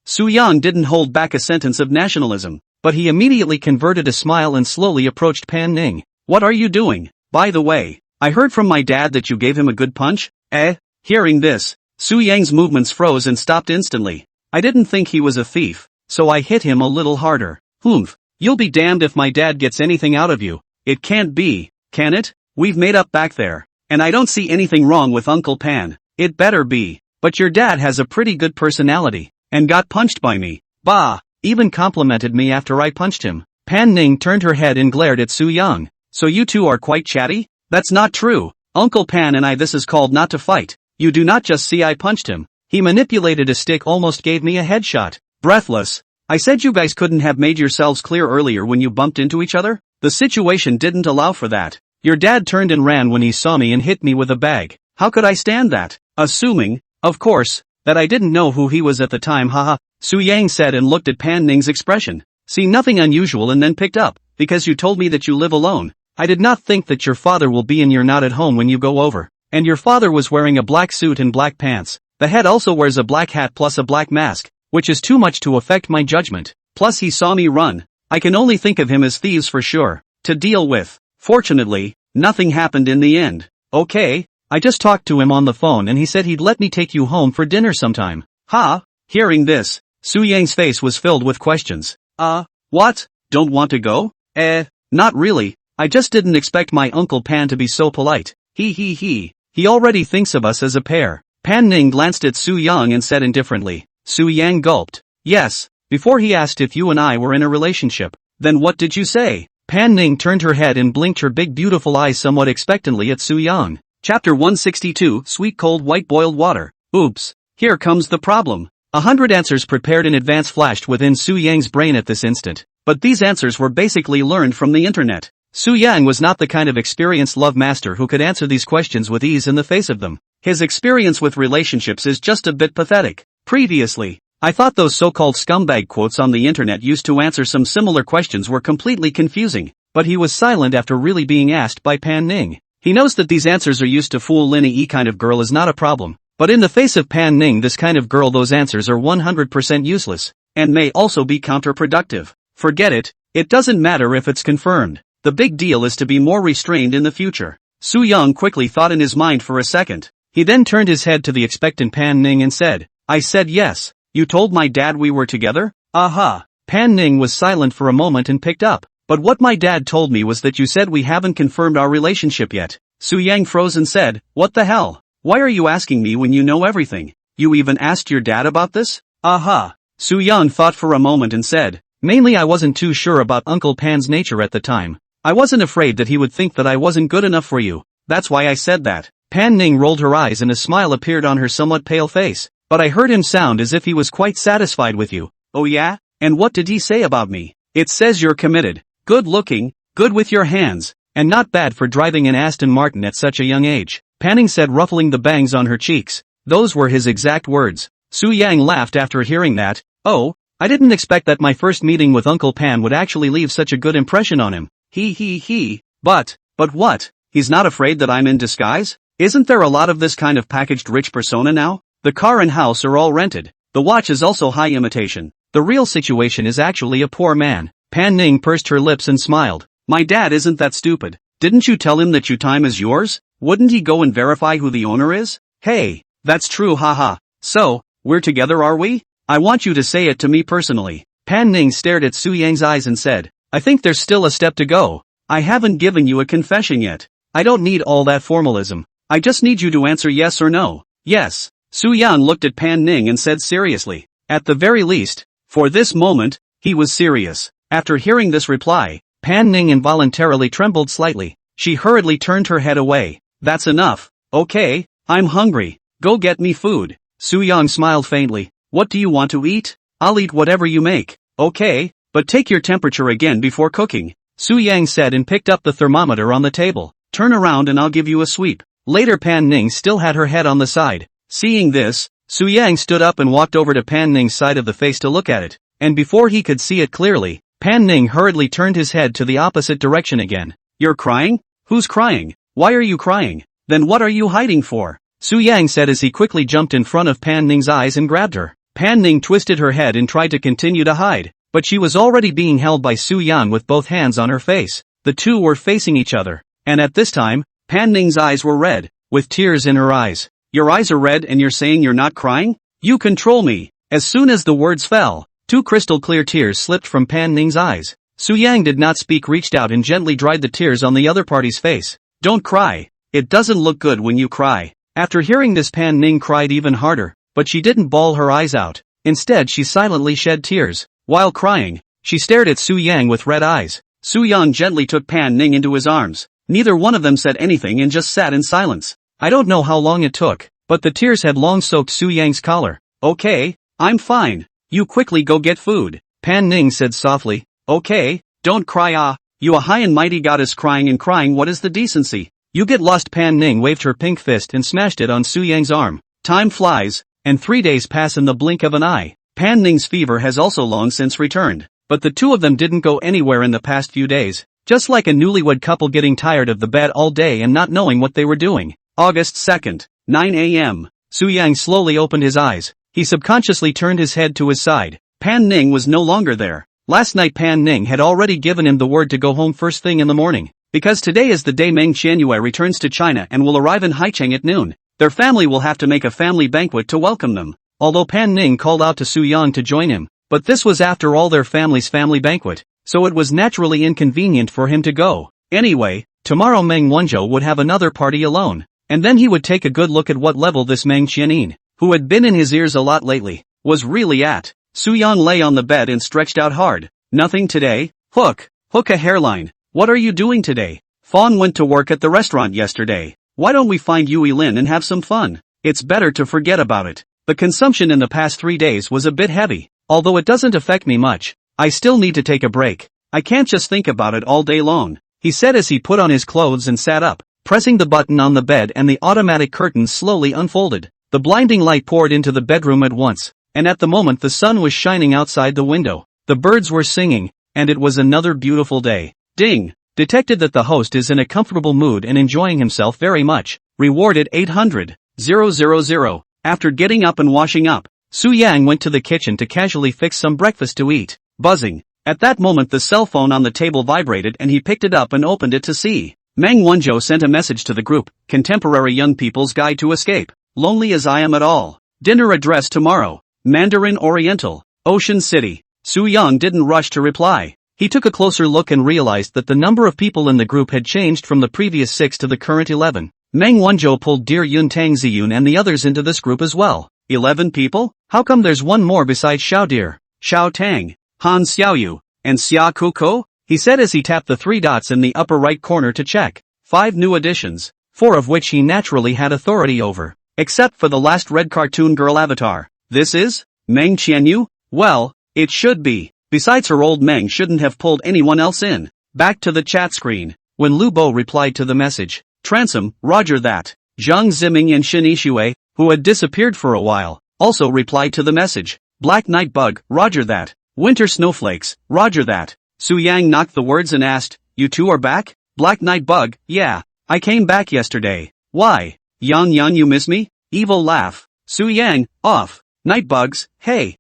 Speaker 1: Su Yang didn't hold back a sentence of nationalism, but he immediately converted a smile and slowly approached Pan Ning. What are you doing? By the way, I heard from my dad that you gave him a good punch? Hearing this, Su Yang's movements froze and stopped instantly. I didn't think he was a thief, so I hit him a little harder. Humph, you'll be damned if my dad gets anything out of you. It can't be, can it? We've made up back there, and I don't see anything wrong with Uncle Pan. It better be, but your dad has a pretty good personality, and got punched by me. Bah, even complimented me after I punched him. Pan Ning turned her head and glared at Su Yang. So you two are quite chatty? That's not true. Uncle Pan and I, this is called not to fight. You do not just see I punched him. He manipulated a stick, almost gave me a headshot. Breathless. I said you guys couldn't have made yourselves clear earlier when you bumped into each other? The situation didn't allow for that. Your dad turned and ran when he saw me and hit me with a bag. How could I stand that? Assuming, of course, that I didn't know who he was at the time, haha. Su Yang said and looked at Pan Ning's expression. See nothing unusual and then picked up. Because you told me that you live alone. I did not think that your father will be in. You're not at home when you go over. And your father was wearing a black suit and black pants. The head also wears a black hat plus a black mask, which is too much to affect my judgment. Plus he saw me run. I can only think of him as thieves for sure, to deal with. Fortunately, nothing happened in the end. Okay, I just talked to him on the phone and he said he'd let me take you home for dinner sometime. Hearing this, Su Yang's face was filled with questions. What? Don't want to go? Not really. I just didn't expect my Uncle Pan to be so polite. He already thinks of us as a pair. Pan Ning glanced at Su Yang and said indifferently. Su Yang gulped. Yes, before he asked if you and I were in a relationship. Then what did you say? Pan Ning turned her head and blinked her big beautiful eyes somewhat expectantly at Su Yang. Chapter 162, Sweet Cold White Boiled Water. Oops, here comes the problem. 100 answers prepared in advance flashed within Su Yang's brain at this instant. But these answers were basically learned from the internet. Su Yang was not the kind of experienced love master who could answer these questions with ease in the face of them. His experience with relationships is just a bit pathetic. Previously, I thought those so-called scumbag quotes on the internet used to answer some similar questions were completely confusing, but he was silent after really being asked by Pan Ning. He knows that these answers are used to fool Linny kind of girl is not a problem, but in the face of Pan Ning this kind of girl those answers are 100% useless, and may also be counterproductive. Forget it, it doesn't matter if it's confirmed. The big deal is to be more restrained in the future. Su Yang quickly thought in his mind for a second. He then turned his head to the expectant Pan Ning and said, I said yes. You told my dad we were together? Aha. Pan Ning was silent for a moment and picked up. But what my dad told me was that you said we haven't confirmed our relationship yet. Su Yang froze and said, what the hell? Why are you asking me when you know everything? You even asked your dad about this? Aha. Su Yang thought for a moment and said, mainly I wasn't too sure about Uncle Pan's nature at the time. I wasn't afraid that he would think that I wasn't good enough for you. That's why I said that. Pan Ning rolled her eyes and a smile appeared on her somewhat pale face. But I heard him sound as if he was quite satisfied with you. Oh yeah? And what did he say about me? It says you're committed, good looking, good with your hands, and not bad for driving an Aston Martin at such a young age. Pan Ning said, ruffling the bangs on her cheeks. Those were his exact words. Su Yang laughed after hearing that. Oh, I didn't expect that my first meeting with Uncle Pan would actually leave such a good impression on him. But what? He's not afraid that I'm in disguise? Isn't there a lot of this kind of packaged rich persona now? The car and house are all rented. The watch is also high imitation. The real situation is actually a poor man. Pan Ning pursed her lips and smiled. My dad isn't that stupid. Didn't you tell him that your time is yours? Wouldn't he go and verify who the owner is? Hey, that's true, haha. So, we're together, are we? I want you to say it to me personally. Pan Ning stared at Su Yang's eyes and said, I think there's still a step to go. I haven't given you a confession yet. I don't need all that formalism. I just need you to answer yes or no. Yes. Su Yang looked at Pan Ning and said seriously. At the very least, for this moment, he was serious. After hearing this reply, Pan Ning involuntarily trembled slightly. She hurriedly turned her head away. That's enough. Okay, I'm hungry. Go get me food. Su Yang smiled faintly. What do you want to eat? I'll eat whatever you make. Okay, but take your temperature again before cooking, Su Yang said and picked up the thermometer on the table. Turn around and I'll give you a sweep. Later Pan Ning still had her head on the side. Seeing this, Su Yang stood up and walked over to Pan Ning's side of the face to look at it, and before he could see it clearly, Pan Ning hurriedly turned his head to the opposite direction again. You're crying? Who's crying? Why are you crying? Then what are you hiding for? Su Yang said as he quickly jumped in front of Pan Ning's eyes and grabbed her. Pan Ning twisted her head and tried to continue to hide, but she was already being held by Su Yang with both hands on her face. The two were facing each other, and at this time, Pan Ning's eyes were red, with tears in her eyes. Your eyes are red and you're saying you're not crying? You control me. As soon as the words fell, two crystal clear tears slipped from Pan Ning's eyes. Su Yang did not speak, reached out and gently dried the tears on the other party's face. Don't cry. It doesn't look good when you cry. After hearing this, Pan Ning cried even harder, but she didn't bawl her eyes out. Instead she silently shed tears. While crying, she stared at Su Yang with red eyes. Su Yang gently took Pan Ning into his arms. Neither one of them said anything and just sat in silence. I don't know how long it took, but the tears had long soaked Su Yang's collar. Okay, I'm fine. You quickly go get food, Pan Ning said softly. Okay, don't cry. You a high and mighty goddess crying and crying, what is the decency? You get lost. Pan Ning waved her pink fist and smashed it on Su Yang's arm. Time flies, and 3 days pass in the blink of an eye. Pan Ning's fever has also long since returned, but the two of them didn't go anywhere in the past few days, just like a newlywed couple getting tired of the bed all day and not knowing what they were doing. August 2nd, 9 a.m. Su Yang slowly opened his eyes. He subconsciously turned his head to his side. Pan Ning was no longer there. Last night Pan Ning had already given him the word to go home first thing in the morning, because today is the day Meng Qianyue returns to China and will arrive in Haicheng at noon. Their family will have to make a family banquet to welcome them. Although Pan Ning called out to Su Yang to join him, but this was after all their family's family banquet, so it was naturally inconvenient for him to go. Anyway, tomorrow Meng Wanzhou would have another party alone, and then he would take a good look at what level this Meng Qianin, who had been in his ears a lot lately, was really at. Su Yang lay on the bed and stretched out hard. Nothing today? Hook a hairline. What are you doing today? Fawn went to work at the restaurant yesterday. Why don't we find Yui Lin and have some fun? It's better to forget about it. The consumption in the past 3 days was a bit heavy. Although it doesn't affect me much, I still need to take a break. I can't just think about it all day long, he said as he put on his clothes and sat up, pressing the button on the bed, and the automatic curtains slowly unfolded. The blinding light poured into the bedroom at once, and at the moment the sun was shining outside the window. The birds were singing, and it was another beautiful day. Ding! Detected that the host is in a comfortable mood and enjoying himself very much. Rewarded 800,000. After getting up and washing up, Su Yang went to the kitchen to casually fix some breakfast to eat. Buzzing. At that moment the cell phone on the table vibrated and he picked it up and opened it to see. Meng Wanzhou sent a message to the group, Contemporary Young People's Guide to Escape. Lonely as I am at all. Dinner address tomorrow. Mandarin Oriental. Ocean City. Su Yang didn't rush to reply. He took a closer look and realized that the number of people in the group had changed from the previous 6 to the current 11. Meng Wanzhou pulled Dear Yun Tang Ziyun and the others into this group as well. 11 people? How come there's one more besides Xiao Deer, Xiao Tang, Han Xiaoyu, and Xia Kuko? He said as he tapped the 3 dots in the upper right corner to check. 5 new additions, 4 of which he naturally had authority over, except for the last red cartoon girl avatar. This is Meng Qianyu? Well, it should be. Besides, her old Meng shouldn't have pulled anyone else in. Back to the chat screen. When Lu Bo replied to the message, Transom, roger that. Zhang Ziming and Shin Ishue, who had disappeared for a while, also replied to the message. Black Night Bug, roger that. Winter Snowflakes, roger that. Su Yang knocked the words and asked, you two are back? Black Night Bug, yeah. I came back yesterday. Why? Yan, you miss me? Evil laugh. Su Yang, off. Night Bugs, hey.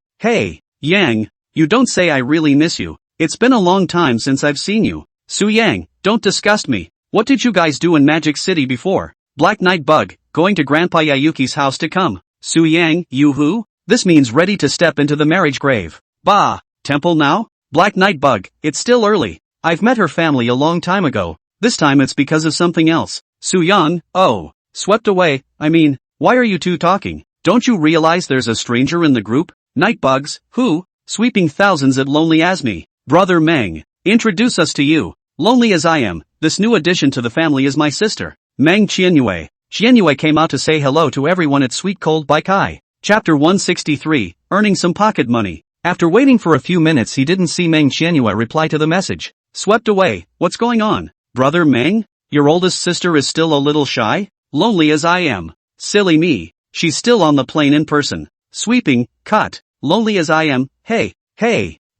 Speaker 1: Yang, you don't say I really miss you. It's been a long time since I've seen you. Su Yang, don't disgust me. What did you guys do in Magic City before? Black Night Bug, going to Grandpa Yayuki's house to come. Su Yang, you who? This means ready to step into the marriage grave. Bah, temple now? Black Night Bug, it's still early. I've met her family a long time ago. This time it's because of something else. Su Yang, oh, swept away, I mean, why are you two talking? Don't you realize there's a stranger in the group? Night Bugs, who? Sweeping thousands at lonely as me. Brother Meng, introduce us to you. Lonely as I am, this new addition to the family is my sister, Meng Qianyue. Qianyue came out to say hello to everyone at Sweet Cold by Kai. Chapter 163, earning some pocket money. After waiting for a few minutes he didn't see Meng Qianyue reply to the message. Swept away. What's going on? Brother Meng? Your oldest sister is still a little shy? Lonely as I am. Silly me. She's still on the plane in person. Sweeping, cut. Lonely as I am. Hey.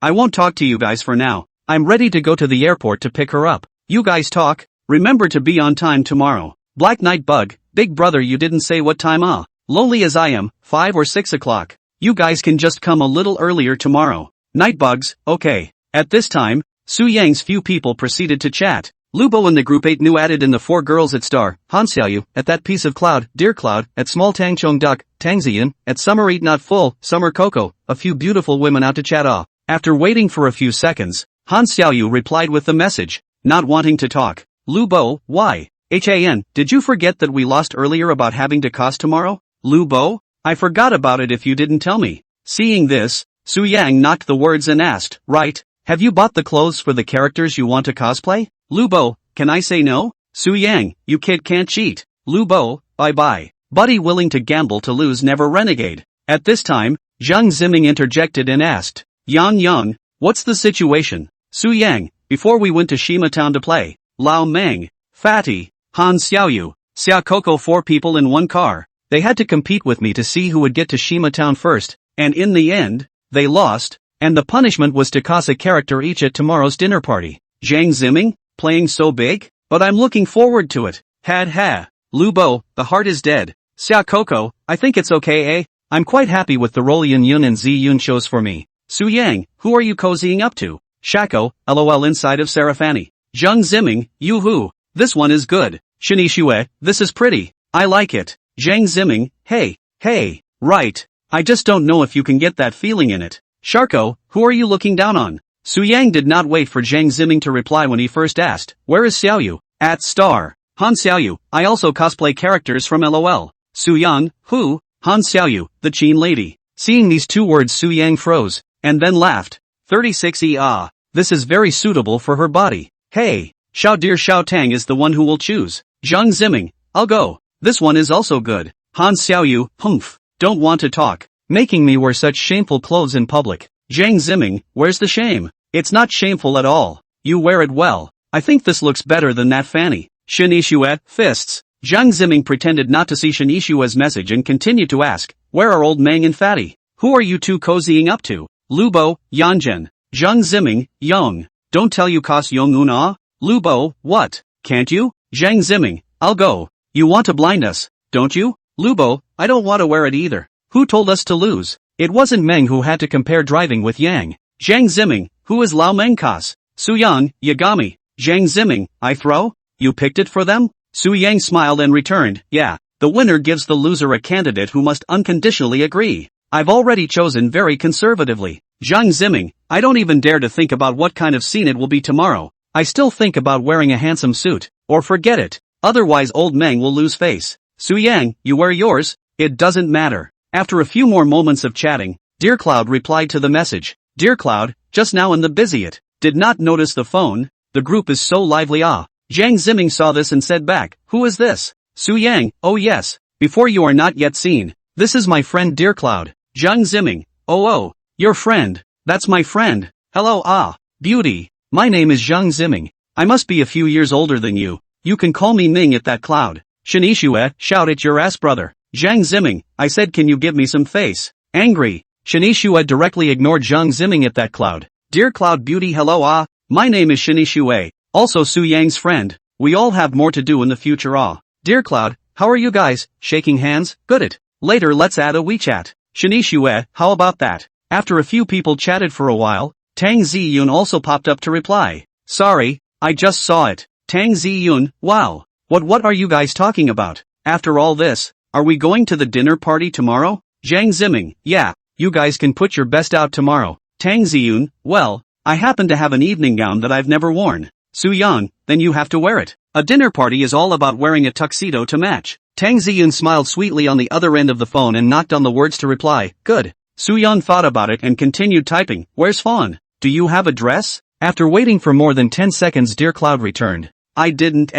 Speaker 1: I won't talk to you guys for now. I'm ready to go to the airport to pick her up. You guys talk. Remember to be on time tomorrow. Black Knight Bug, big brother you didn't say what time Lonely as I am, 5 or 6 o'clock. You guys can just come a little earlier tomorrow. Night Bugs, okay. At this time, Su Yang's few people proceeded to chat. Lubo and the group 8 new added in the 4 girls at Star, Han Xiaoyu, at that piece of cloud, Dear Cloud, at Small Tang Chong Duck, Tang Ziyan, at Summer Eat Not Full, Summer Coco, a few beautiful women out to chat After waiting for a few seconds, Han Xiaoyu replied with the message, not wanting to talk. Lubo, why? Did you forget that we lost earlier about having to cost tomorrow? Lubo? I forgot about it if you didn't tell me. Seeing this, Su Yang knocked the words and asked, right, have you bought the clothes for the characters you want to cosplay? Lubo, can I say no? Su Yang, you kid can't cheat. Lubo, bye-bye. Buddy willing to gamble to lose never renegade. At this time, Zhang Ziming interjected and asked, Yang, what's the situation? Su Yang, before we went to Shima Town to play, Lao Meng, Fatty, Han Xiaoyu, Xia Coco 4 people in 1 car. They had to compete with me to see who would get to Shima Town first, and in the end, they lost, and the punishment was to cast a character each at tomorrow's dinner party. Zhang Ziming, playing so big? But I'm looking forward to it. Ha. Lubo, the heart is dead. Xia Coco, I think it's okay I'm quite happy with the role Yun and Zi Yun chose for me. Su Yang, who are you cozying up to? Shako, lol inside of Sarafani. Zhang Ziming, yoo-hoo, this one is good. Shinishue, this is pretty. I like it. Zhang Ziming, hey, right. I just don't know if you can get that feeling in it. Sharko, who are you looking down on? Su Yang did not wait for Zhang Ziming to reply when he first asked, where is Xiaoyu? At Star. Han Xiaoyu, I also cosplay characters from LOL. Su Yang, who? Han Xiaoyu, the Qin lady. Seeing these 2 words Su Yang froze, and then laughed. 36 this is very suitable for her body. Hey, Xiao dear Xiao Tang is the one who will choose. Zhang Ziming, I'll go. This one is also good. Han Xiaoyu, humph, don't want to talk. Making me wear such shameful clothes in public. Zhang Ziming, where's the shame? It's not shameful at all. You wear it well. I think this looks better than that fanny. Shin Ishue, fists. Zhang Ziming pretended not to see Shin Ishue's message and continued to ask, where are old Meng and Fatty? Who are you 2 cozying up to? Lubo, Yanjin. Zhang Ziming, Yong. Don't tell you Kas Yong Un Lubo, what? Can't you? Zhang Ziming, I'll go. You want to blind us, don't you? Lubo, I don't want to wear it either. Who told us to lose? It wasn't Meng who had to compare driving with Yang. Zhang Ziming, who is Lao Meng Kas? Su Yang, Yagami. Zhang Ziming, I throw? You picked it for them? Su Yang smiled and returned, yeah. The winner gives the loser a candidate who must unconditionally agree. I've already chosen very conservatively. Zhang Ziming, I don't even dare to think about what kind of scene it will be tomorrow. I still think about wearing a handsome suit, or forget it. Otherwise old Meng will lose face. Su Yang, you wear yours? It doesn't matter. After a few more moments of chatting, Dear Cloud replied to the message. Dear Cloud, just now in the busy it. Did not notice the phone. The group is so lively Zhang Ziming saw this and said back, who is this? Su Yang, oh yes. Before you are not yet seen. This is my friend Dear Cloud. Zhang Ziming, oh, your friend. That's my friend. Hello beauty. My name is Zhang Ziming. I must be a few years older than you. You can call me Ming at that Cloud. Shin Ishue, shout at your ass brother. Zhang Ziming, I said can you give me some face? Angry. Shin Ishue directly ignored Zhang Ziming at that Cloud. Dear Cloud beauty hello my name is Shin Ishue, also Su Yang's friend. We all have more to do in the future Dear Cloud, how are you guys? Shaking hands? Good it. Later let's add a WeChat. Shin Ishue, how about that? After a few people chatted for a while, Tang Ziyun also popped up to reply. Sorry, I just saw it. Tang Ziyun, wow. What are you guys talking about? After all this, are we going to the dinner party tomorrow? Zhang Ziming, yeah, you guys can put your best out tomorrow. Tang Ziyun, well, I happen to have an evening gown that I've never worn. Su Yang, then you have to wear it. A dinner party is all about wearing a tuxedo to match. Tang Ziyun smiled sweetly on the other end of the phone and knocked on the words to reply. Good. Su Yang thought about it and continued typing. Where's Fawn? Do you have a dress? After waiting for more than 10 seconds Dear Cloud returned. I didn't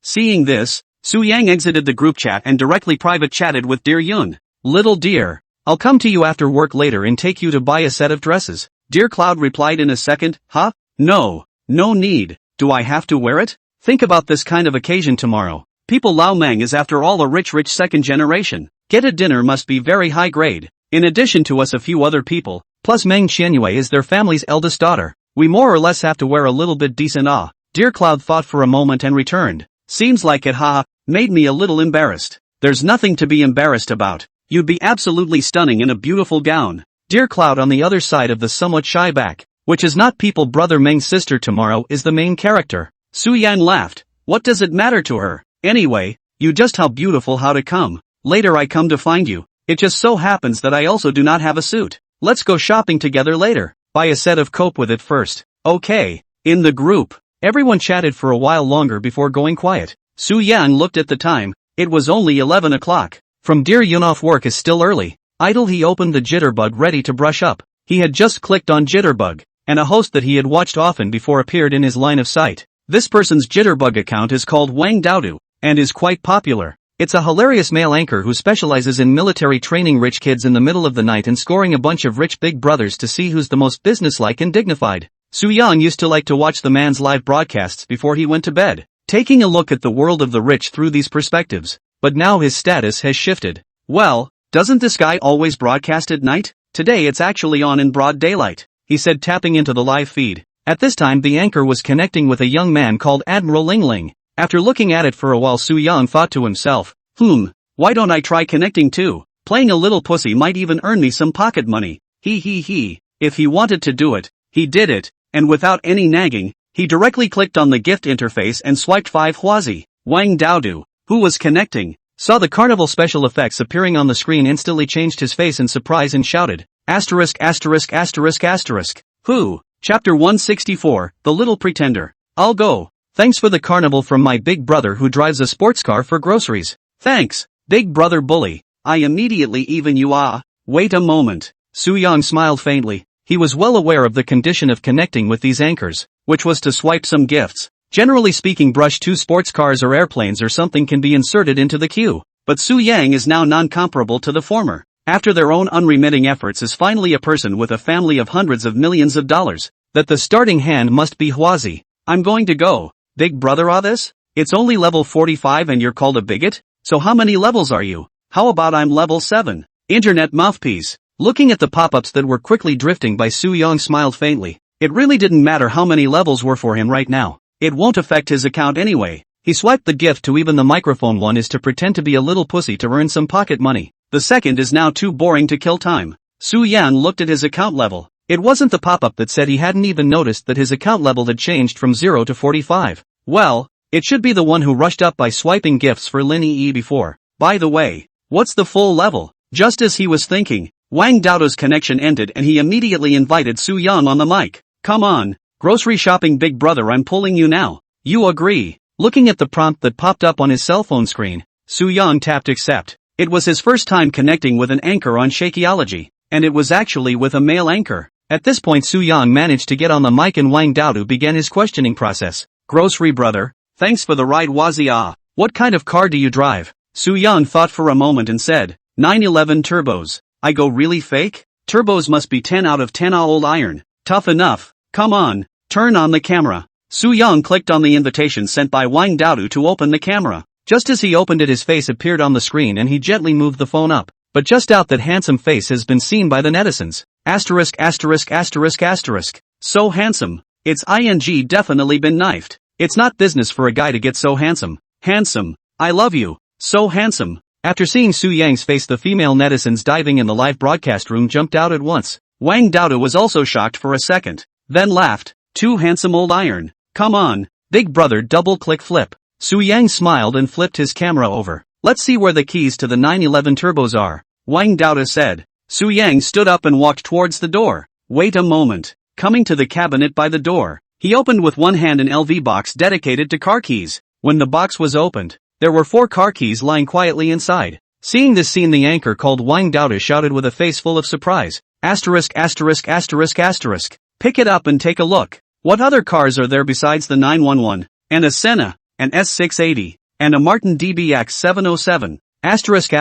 Speaker 1: Seeing this, Su Yang exited the group chat and directly private chatted with Dear Yun. Little dear, I'll come to you after work later and take you to buy a set of dresses. Dear Cloud replied in a second, huh? No. No need. Do I have to wear it? Think about this kind of occasion tomorrow. People Lao Mang is after all a rich second generation. Get a dinner must be very high grade. In addition to us a few other people, plus Meng Qianyue is their family's eldest daughter. We more or less have to wear a little bit decent. Dear Cloud thought for a moment and returned. Seems like it, haha, made me a little embarrassed. There's nothing to be embarrassed about. You'd be absolutely stunning in a beautiful gown. Dear Cloud on the other side of the somewhat shy back, which is not people brother Meng's sister tomorrow is the main character. Su Yan laughed. What does it matter to her? Anyway, you just how beautiful how to come. Later I come to find you. It just so happens that I also do not have a suit. Let's go shopping together later. Buy a set of cope with it first. Okay. In the group, everyone chatted for a while longer before going quiet. Su Yan looked at the time. It was only 11 o'clock. From Dear Yun off work is still early. Idle he opened the jitterbug ready to brush up. He had just clicked on jitterbug, and a host that he had watched often before appeared in his line of sight. This person's jitterbug account is called Wang Daodu, and is quite popular. It's a hilarious male anchor who specializes in military training rich kids in the middle of the night and scoring a bunch of rich big brothers to see who's the most businesslike and dignified. Su Yang used to like to watch the man's live broadcasts before he went to bed, taking a look at the world of the rich through these perspectives. But now his status has shifted. Well, doesn't this guy always broadcast at night? Today it's actually on in broad daylight, he said tapping into the live feed. At this time the anchor was connecting with a young man called Admiral Ling Ling. After looking at it for a while Su Yang thought to himself, why don't I try connecting too? Playing a little pussy might even earn me some pocket money. He. If he wanted to do it, he did it, and without any nagging, he directly clicked on the gift interface and swiped 5 Huazi. Wang Daodu, who was connecting, saw the carnival special effects appearing on the screen, instantly changed his face in surprise and shouted, asterisk. Who? Chapter 164, The Little Pretender. I'll go. Thanks for the carnival from my big brother who drives a sports car for groceries. Thanks, big brother bully. I immediately even you. Wait a moment. Su Yang smiled faintly. He was well aware of the condition of connecting with these anchors, which was to swipe some gifts. Generally speaking, brush 2 sports cars or airplanes or something can be inserted into the queue, but Su Yang is now non-comparable to the former. After their own unremitting efforts is finally a person with a family of hundreds of millions of dollars, that the starting hand must be Huazi. I'm going to go. Big brother this? It's only level 45 and you're called a bigot? So how many levels are you? How about I'm level 7? Internet mouthpiece. Looking at the pop-ups that were quickly drifting by, Su Yang smiled faintly. It really didn't matter how many levels were for him right now. It won't affect his account anyway. He swiped the gift to even the microphone. One is to pretend to be a little pussy to earn some pocket money. The second is now too boring to kill time. Su Yan looked at his account level. It wasn't the pop-up that said he hadn't even noticed that his account level had changed from 0 to 45. Well, it should be the one who rushed up by swiping gifts for Lin Yi before. By the way, what's the full level? Just as he was thinking, Wang Daodu's connection ended and he immediately invited Su Yang on the mic. Come on, grocery shopping big brother, I'm pulling you now. You agree? Looking at the prompt that popped up on his cell phone screen, Su Yang tapped accept. It was his first time connecting with an anchor on Shakeology, and it was actually with a male anchor. At this point Su Yang managed to get on the mic and Wang Daodu began his questioning process. Grocery brother, thanks for the ride Wazia. What kind of car do you drive? Su Yang thought for a moment and said, 911 turbos. I go really fake? Turbos must be 10 out of 10 old iron. Tough enough. Come on, turn on the camera. Su Yang clicked on the invitation sent by Wang Daodu to open the camera. Just as he opened it his face appeared on the screen and he gently moved the phone up. But just out that handsome face has been seen by the netizens. Asterisk. So handsome. It's ing definitely been knifed. It's not business for a guy to get so handsome. Handsome. I love you. So handsome. After seeing Su Yang's face, the female netizens diving in the live broadcast room jumped out at once. Wang Daodu was also shocked for a second, then laughed. Too handsome old iron. Come on, big brother, double click flip. Su Yang smiled and flipped his camera over. Let's see where the keys to the 911 turbos are. Wang Daodu said. Su Yang stood up and walked towards the door. Wait a moment. Coming to the cabinet by the door, he opened with one hand an LV box dedicated to car keys. When the box was opened, there were 4 car keys lying quietly inside. Seeing this scene, the anchor called Wang Daodu shouted with a face full of surprise. Asterisk. Pick it up and take a look. What other cars are there besides the 911, and a Senna, an S680, and a Martin DBX 707? Asterisk.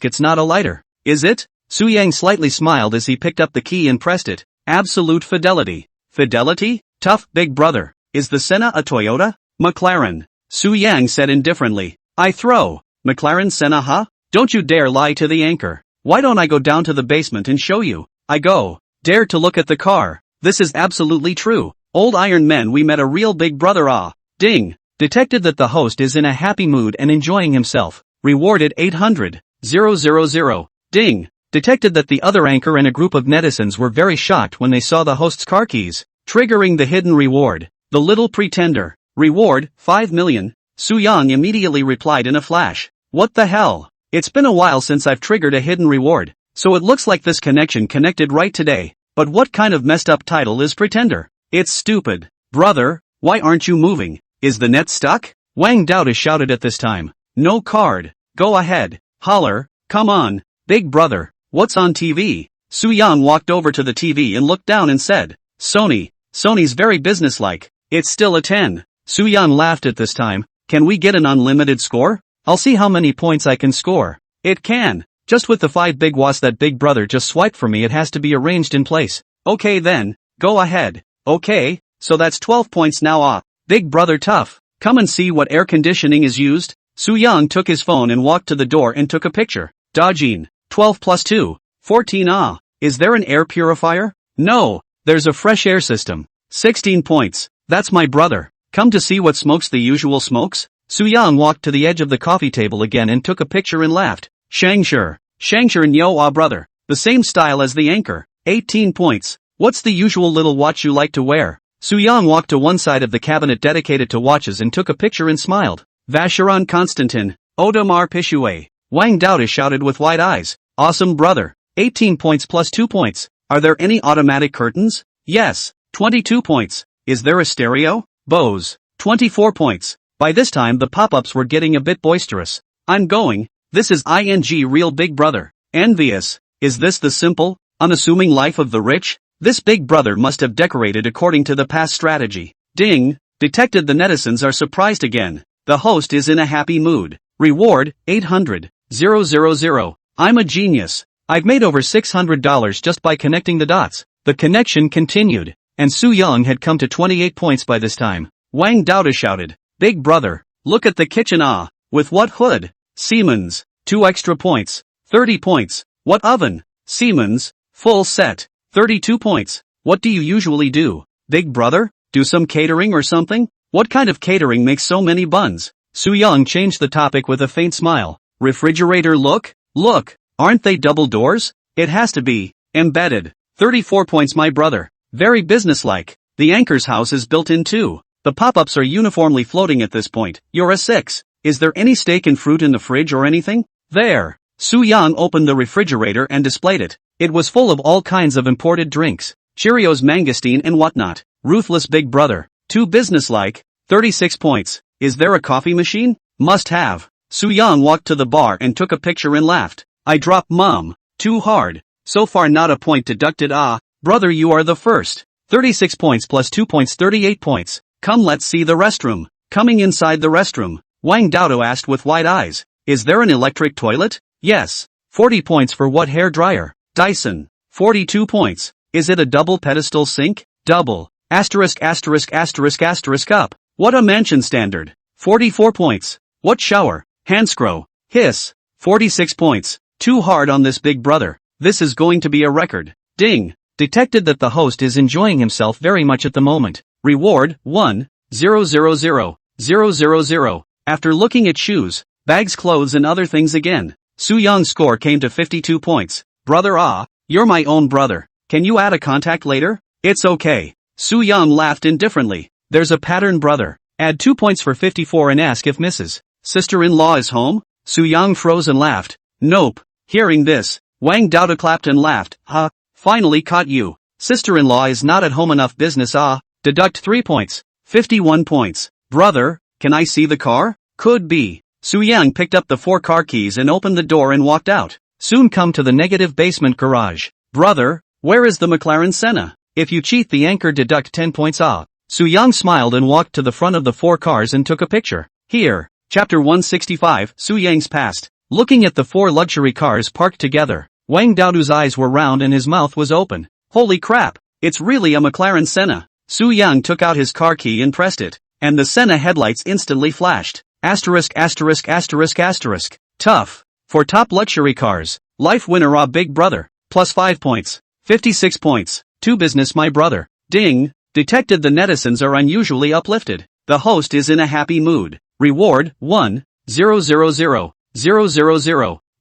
Speaker 1: It's not a lighter. is it? Su Yang slightly smiled as he picked up the key and pressed it. Absolute fidelity. Fidelity? Tough, big brother. Is the Senna a Toyota? McLaren. Su Yang said indifferently. I throw. McLaren Senna, huh? Don't you dare lie to the anchor. Why don't I go down to the basement and show you? I go. Dare to look at the car. This is absolutely true. Old Iron Man, we met a real big brother. Ah. Ding. Detected that the host is in a happy mood and enjoying himself. Rewarded 800,000. Ding. Detected that the other anchor and a group of netizens were very shocked when they saw the host's car keys. Triggering the hidden reward. The Little Pretender. Reward, 5 million. Su Yang immediately replied in a flash. What the hell? It's been a while since I've triggered a hidden reward, so it looks like this connection connected right today. But what kind of messed up title is Pretender? It's stupid. Brother, why aren't you moving? Is the net stuck? Wang Dao shouted at this time. No card. Go ahead. Holler. Come on. Big brother. What's on TV? Su Yang walked over to the TV and looked down and said. Sony. Sony's very businesslike. It's still a 10. Su Yang laughed at this time. Can we get an unlimited score? I'll see how many points I can score. It can. Just with the 5 big was that big brother just swiped for me, it has to be arranged in place. Okay then. Go ahead. Okay, so that's 12 points now. Ah. Big brother tough. Come and see what air conditioning is used. Su Yang took his phone and walked to the door and took a picture. Dajin. 12 plus 2. 14. Ah. Is there an air purifier? No. There's a fresh air system. 16 points. That's my brother. Come to see what smokes the usual smokes? Su Yang walked to the edge of the coffee table again and took a picture and laughed. Shangshur. Shangshur and yo brother. The same style as the anchor. 18 points. What's the usual little watch you like to wear? Su Yang walked to one side of the cabinet dedicated to watches and took a picture and smiled. Vacheron Constantin. Audemars Piguet. Wang Dao shouted with wide eyes. Awesome brother. 18 points plus 2 points. Are there any automatic curtains? Yes. 22 points. Is there a stereo? Bose. 24 points. By this time the pop-ups were getting a bit boisterous. I'm going. This is ing real big brother. Envious. Is this the simple, unassuming life of the rich? This big brother must have decorated according to the past strategy. Ding. Detected the netizens are surprised again. The host is in a happy mood. Reward, 800,000. I'm a genius. I've made over $600 just by connecting the dots. The connection continued, and Su Yang had come to 28 points by this time. Wang Dao shouted. Big brother, look at the kitchen. Ah. With what hood? Siemens. 2 extra points. 30 points. What oven? Siemens. Full set. 32 points. What do you usually do? Big brother? Do some catering or something? What kind of catering makes so many buns? Su Yang changed the topic with a faint smile. Refrigerator look? Look. Aren't they double doors? It has to be. Embedded. 34 points my brother. Very businesslike. The anchor's house is built in too. The pop-ups are uniformly floating at this point. You're a 6. Is there any steak and fruit in the fridge or anything? There. Su Yang opened the refrigerator and displayed it. It was full of all kinds of imported drinks. Cheerios, mangosteen and whatnot. Ruthless big brother. Too businesslike. 36 points. Is there a coffee machine? Must have. Su Yang walked to the bar and took a picture and laughed. I dropped mom. Too hard. So far not a point deducted. Ah, brother you are the first. 36 points plus 2 points 38 points. Come let's see the restroom. Coming inside the restroom. Wang Dao asked with wide eyes. Is there an electric toilet? Yes. 40 points for what hair dryer? Dyson. 42 points. Is it a double pedestal sink? Double. Asterisk asterisk asterisk asterisk up. What a mansion standard. 44 points. What shower? Handscrow. Hiss. 46 points. Too hard on this big brother. This is going to be a record. Ding. Detected that the host is enjoying himself very much at the moment. Reward, 1,000,000. After looking at shoes, bags, clothes and other things again, Su Yang's score came to 52 points. Brother ah, you're my own brother. Can you add a contact later? It's okay. Su Yang laughed indifferently. There's a pattern brother. Add 2 points for 54 and ask if Mrs. Sister-in-law is home? Su Yang froze and laughed. Nope. Hearing this, Wang Dao clapped and laughed. Ha, finally caught you. Sister-in-law is not at home enough business ah. Deduct 3 points. 51 points. Brother, can I see the car? Could be. Su Yang picked up the 4 car keys and opened the door and walked out. Soon come to the negative basement garage. Brother, where is the McLaren Senna? If you cheat the anchor deduct 10 points ah. Su Yang smiled and walked to the front of the 4 cars and took a picture. Here, chapter 165, Su Yang's past. Looking at the 4 luxury cars parked together, Wang Daodu's eyes were round and his mouth was open. Holy crap, it's really a McLaren Senna. Su Yang took out his car key and pressed it, and the Senna headlights instantly flashed. Asterisk asterisk asterisk asterisk. Tough. For top luxury cars, life winner of Big Brother. Plus 5 points. 56 points. To business my brother. Ding. Detected the netizens are unusually uplifted. The host is in a happy mood. Reward, 1, 000.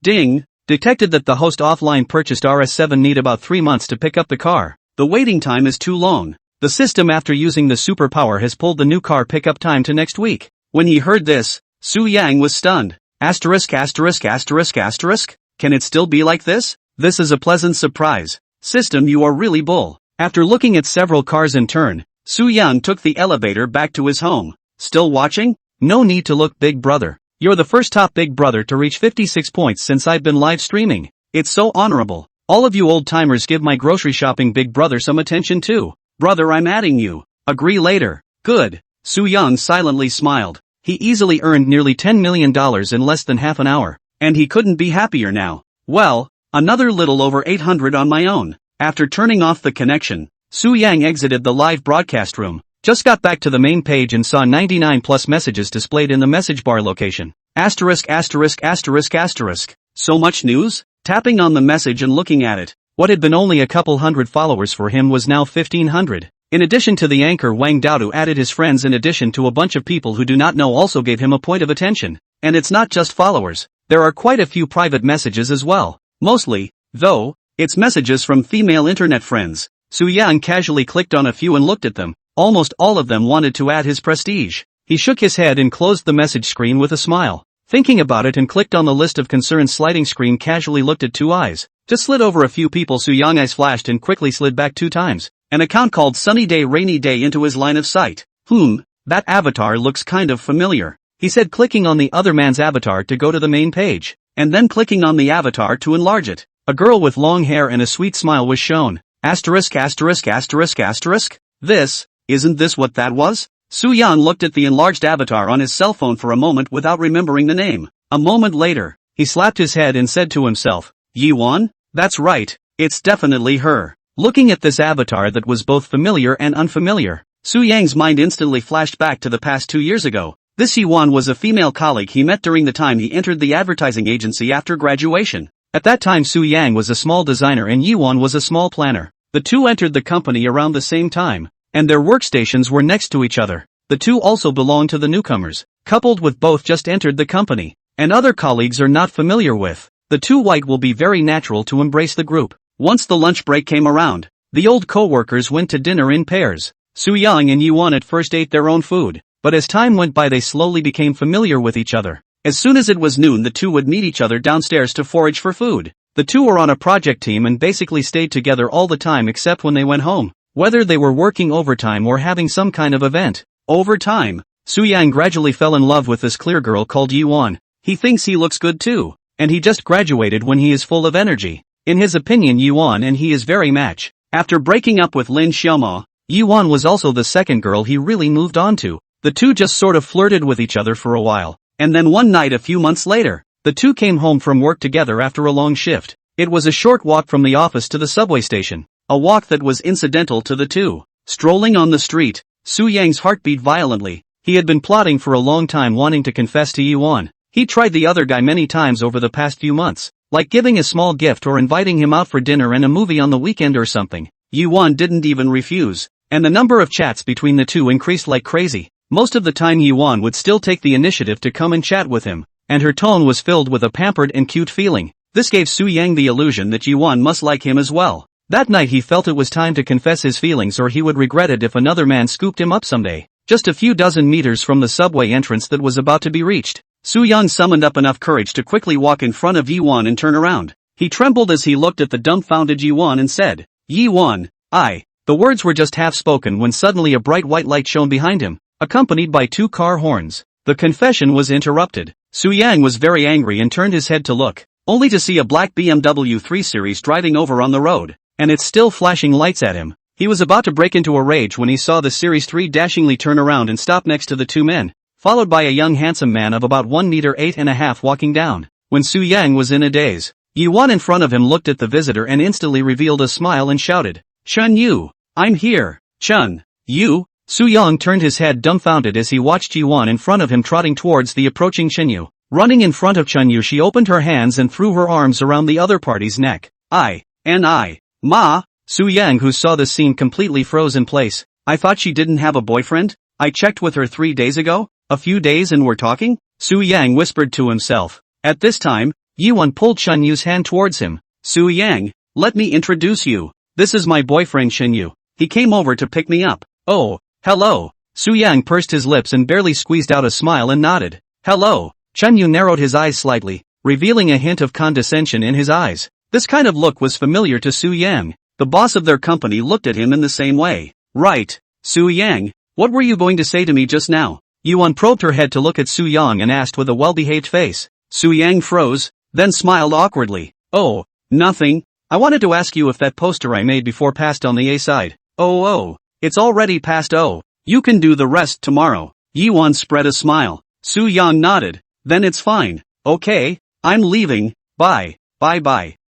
Speaker 1: Ding. Detected that the host offline purchased RS7 need about 3 months to pick up the car. The waiting time is too long. The system after using the superpower has pulled the new car pickup time to next week. When he heard this, Su Yang was stunned. Asterisk asterisk asterisk asterisk. Can it still be like this? This is a pleasant surprise. System, you are really bull. After looking at several cars in turn, Su Yang took the elevator back to his home. Still watching? No need to look, Big Brother. You're the first top Big Brother to reach 56 points since I've been live streaming. It's so honorable. All of you old timers give my grocery shopping Big Brother some attention too. Brother, I'm adding you. Agree later. Good. Su Yang silently smiled. He easily earned nearly $10 million in less than half an hour. And he couldn't be happier now. Well, another little over 800 on my own. After turning off the connection, Su Yang exited the live broadcast room. Just got back to the main page and saw 99 plus messages displayed in the message bar location. Asterisk asterisk asterisk asterisk. So much news? Tapping on the message and looking at it. What had been only a couple hundred followers for him was now 1,500. In addition to the anchor, Wang Daodu added his friends in addition to a bunch of people who do not know also gave him a point of attention. And it's not just followers. There are quite a few private messages as well. Mostly, though, it's messages from female internet friends. Su Yang casually clicked on a few and looked at them. Almost all of them wanted to add his prestige. He shook his head and closed the message screen with a smile. Thinking about it and clicked on the list of concerns sliding screen, casually looked at 2 eyes. Just slid over a few people. Su Yang eyes flashed and quickly slid back 2 times. An account called Sunny Day Rainy Day into his line of sight. That avatar looks kind of familiar. He said, clicking on the other man's avatar to go to the main page. And then clicking on the avatar to enlarge it. A girl with long hair and a sweet smile was shown. Asterisk asterisk asterisk asterisk. Isn't this what that was? Su Yang looked at the enlarged avatar on his cell phone for a moment without remembering the name. A moment later, he slapped his head and said to himself, Yi-Wan? That's right, it's definitely her. Looking at this avatar that was both familiar and unfamiliar, Su Yang's mind instantly flashed back to the past 2 years ago. This Yi-Wan was a female colleague he met during the time he entered the advertising agency after graduation. At that time Su Yang was a small designer and Yi-Wan was a small planner. The two entered the company around the same time, and their workstations were next to each other. The two also belonged to the newcomers, coupled with both just entered the company, and other colleagues are not familiar with. The two white will be very natural to embrace the group. Once the lunch break came around, the old co-workers went to dinner in pairs. Su Yang and Yi-Wan at first ate their own food, but as time went by they slowly became familiar with each other. As soon as it was noon the two would meet each other downstairs to forage for food. The two were on a project team and basically stayed together all the time except when they went home. Whether they were working overtime or having some kind of event. Over time, Su Yang gradually fell in love with this clear girl called Yi-Wan. He thinks he looks good too, and he just graduated when he is full of energy. In his opinion Yi-Wan and he is very match. After breaking up with Lin Xiaoma, Yi-Wan was also the second girl he really moved on to. The two just sort of flirted with each other for a while, and then one night a few months later, the two came home from work together after a long shift. It was a short walk from the office to the subway station, a walk that was incidental to the two. Strolling on the street, Su Yang's heart beat violently. He had been plotting for a long time wanting to confess to Yi-Wan. He tried the other guy many times over the past few months, like giving a small gift or inviting him out for dinner and a movie on the weekend or something. Yi-Wan didn't even refuse, and the number of chats between the two increased like crazy. Most of the time Yi-Wan would still take the initiative to come and chat with him, and her tone was filled with a pampered and cute feeling. This gave Su Yang the illusion that Yi-Wan must like him as well. That night he felt it was time to confess his feelings or he would regret it if another man scooped him up someday. Just a few dozen meters from the subway entrance that was about to be reached, Su Yang summoned up enough courage to quickly walk in front of Yi-Wan and turn around. He trembled as he looked at the dumbfounded Yi-Wan and said, Yi-Wan, I. The words were just half spoken when suddenly a bright white light shone behind him, accompanied by 2 car horns. The confession was interrupted. Su Yang was very angry and turned his head to look, only to see a black BMW 3 Series driving over on the road, and it's still flashing lights at him. He was about to break into a rage when he saw the Series 3 dashingly turn around and stop next to the 2 men, followed by a young handsome man of about 1 meter 8 and a half walking down. When Su Yang was in a daze, Yi-won in front of him looked at the visitor and instantly revealed a smile and shouted, Chun Yu, I'm here. Chun Yu? Su-young turned his head dumbfounded as he watched Yi-won in front of him trotting towards the approaching Chun Yu. Running in front of Chun Yu, she opened her hands and threw her arms around the other party's neck. Ma? Su-young, who saw this scene, completely froze in place. I thought she didn't have a boyfriend? I checked with her 3 days ago? A few days and we're talking? Su-young whispered to himself. At this time, Yi-won pulled Chun Yu's hand towards him. Su-young, let me introduce you. This is my boyfriend Chun Yu. He came over to pick me up. Oh, hello. Su-young pursed his lips and barely squeezed out a smile and nodded. Hello. Chun Yu narrowed his eyes slightly, revealing a hint of condescension in his eyes. This kind of look was familiar to Su-young. The boss of their company looked at him in the same way. Right. Su-young, what were you going to say to me just now? Yi-won probed her head to look at Su-young and asked with a well-behaved face. Su-young froze, then smiled awkwardly. Oh, nothing. I wanted to ask you if that poster I made before passed on the A side. Oh, it's already passed. Oh, you can do the rest tomorrow. Yi-won spread a smile. Su-young nodded. Then it's fine. Okay, I'm leaving. Bye.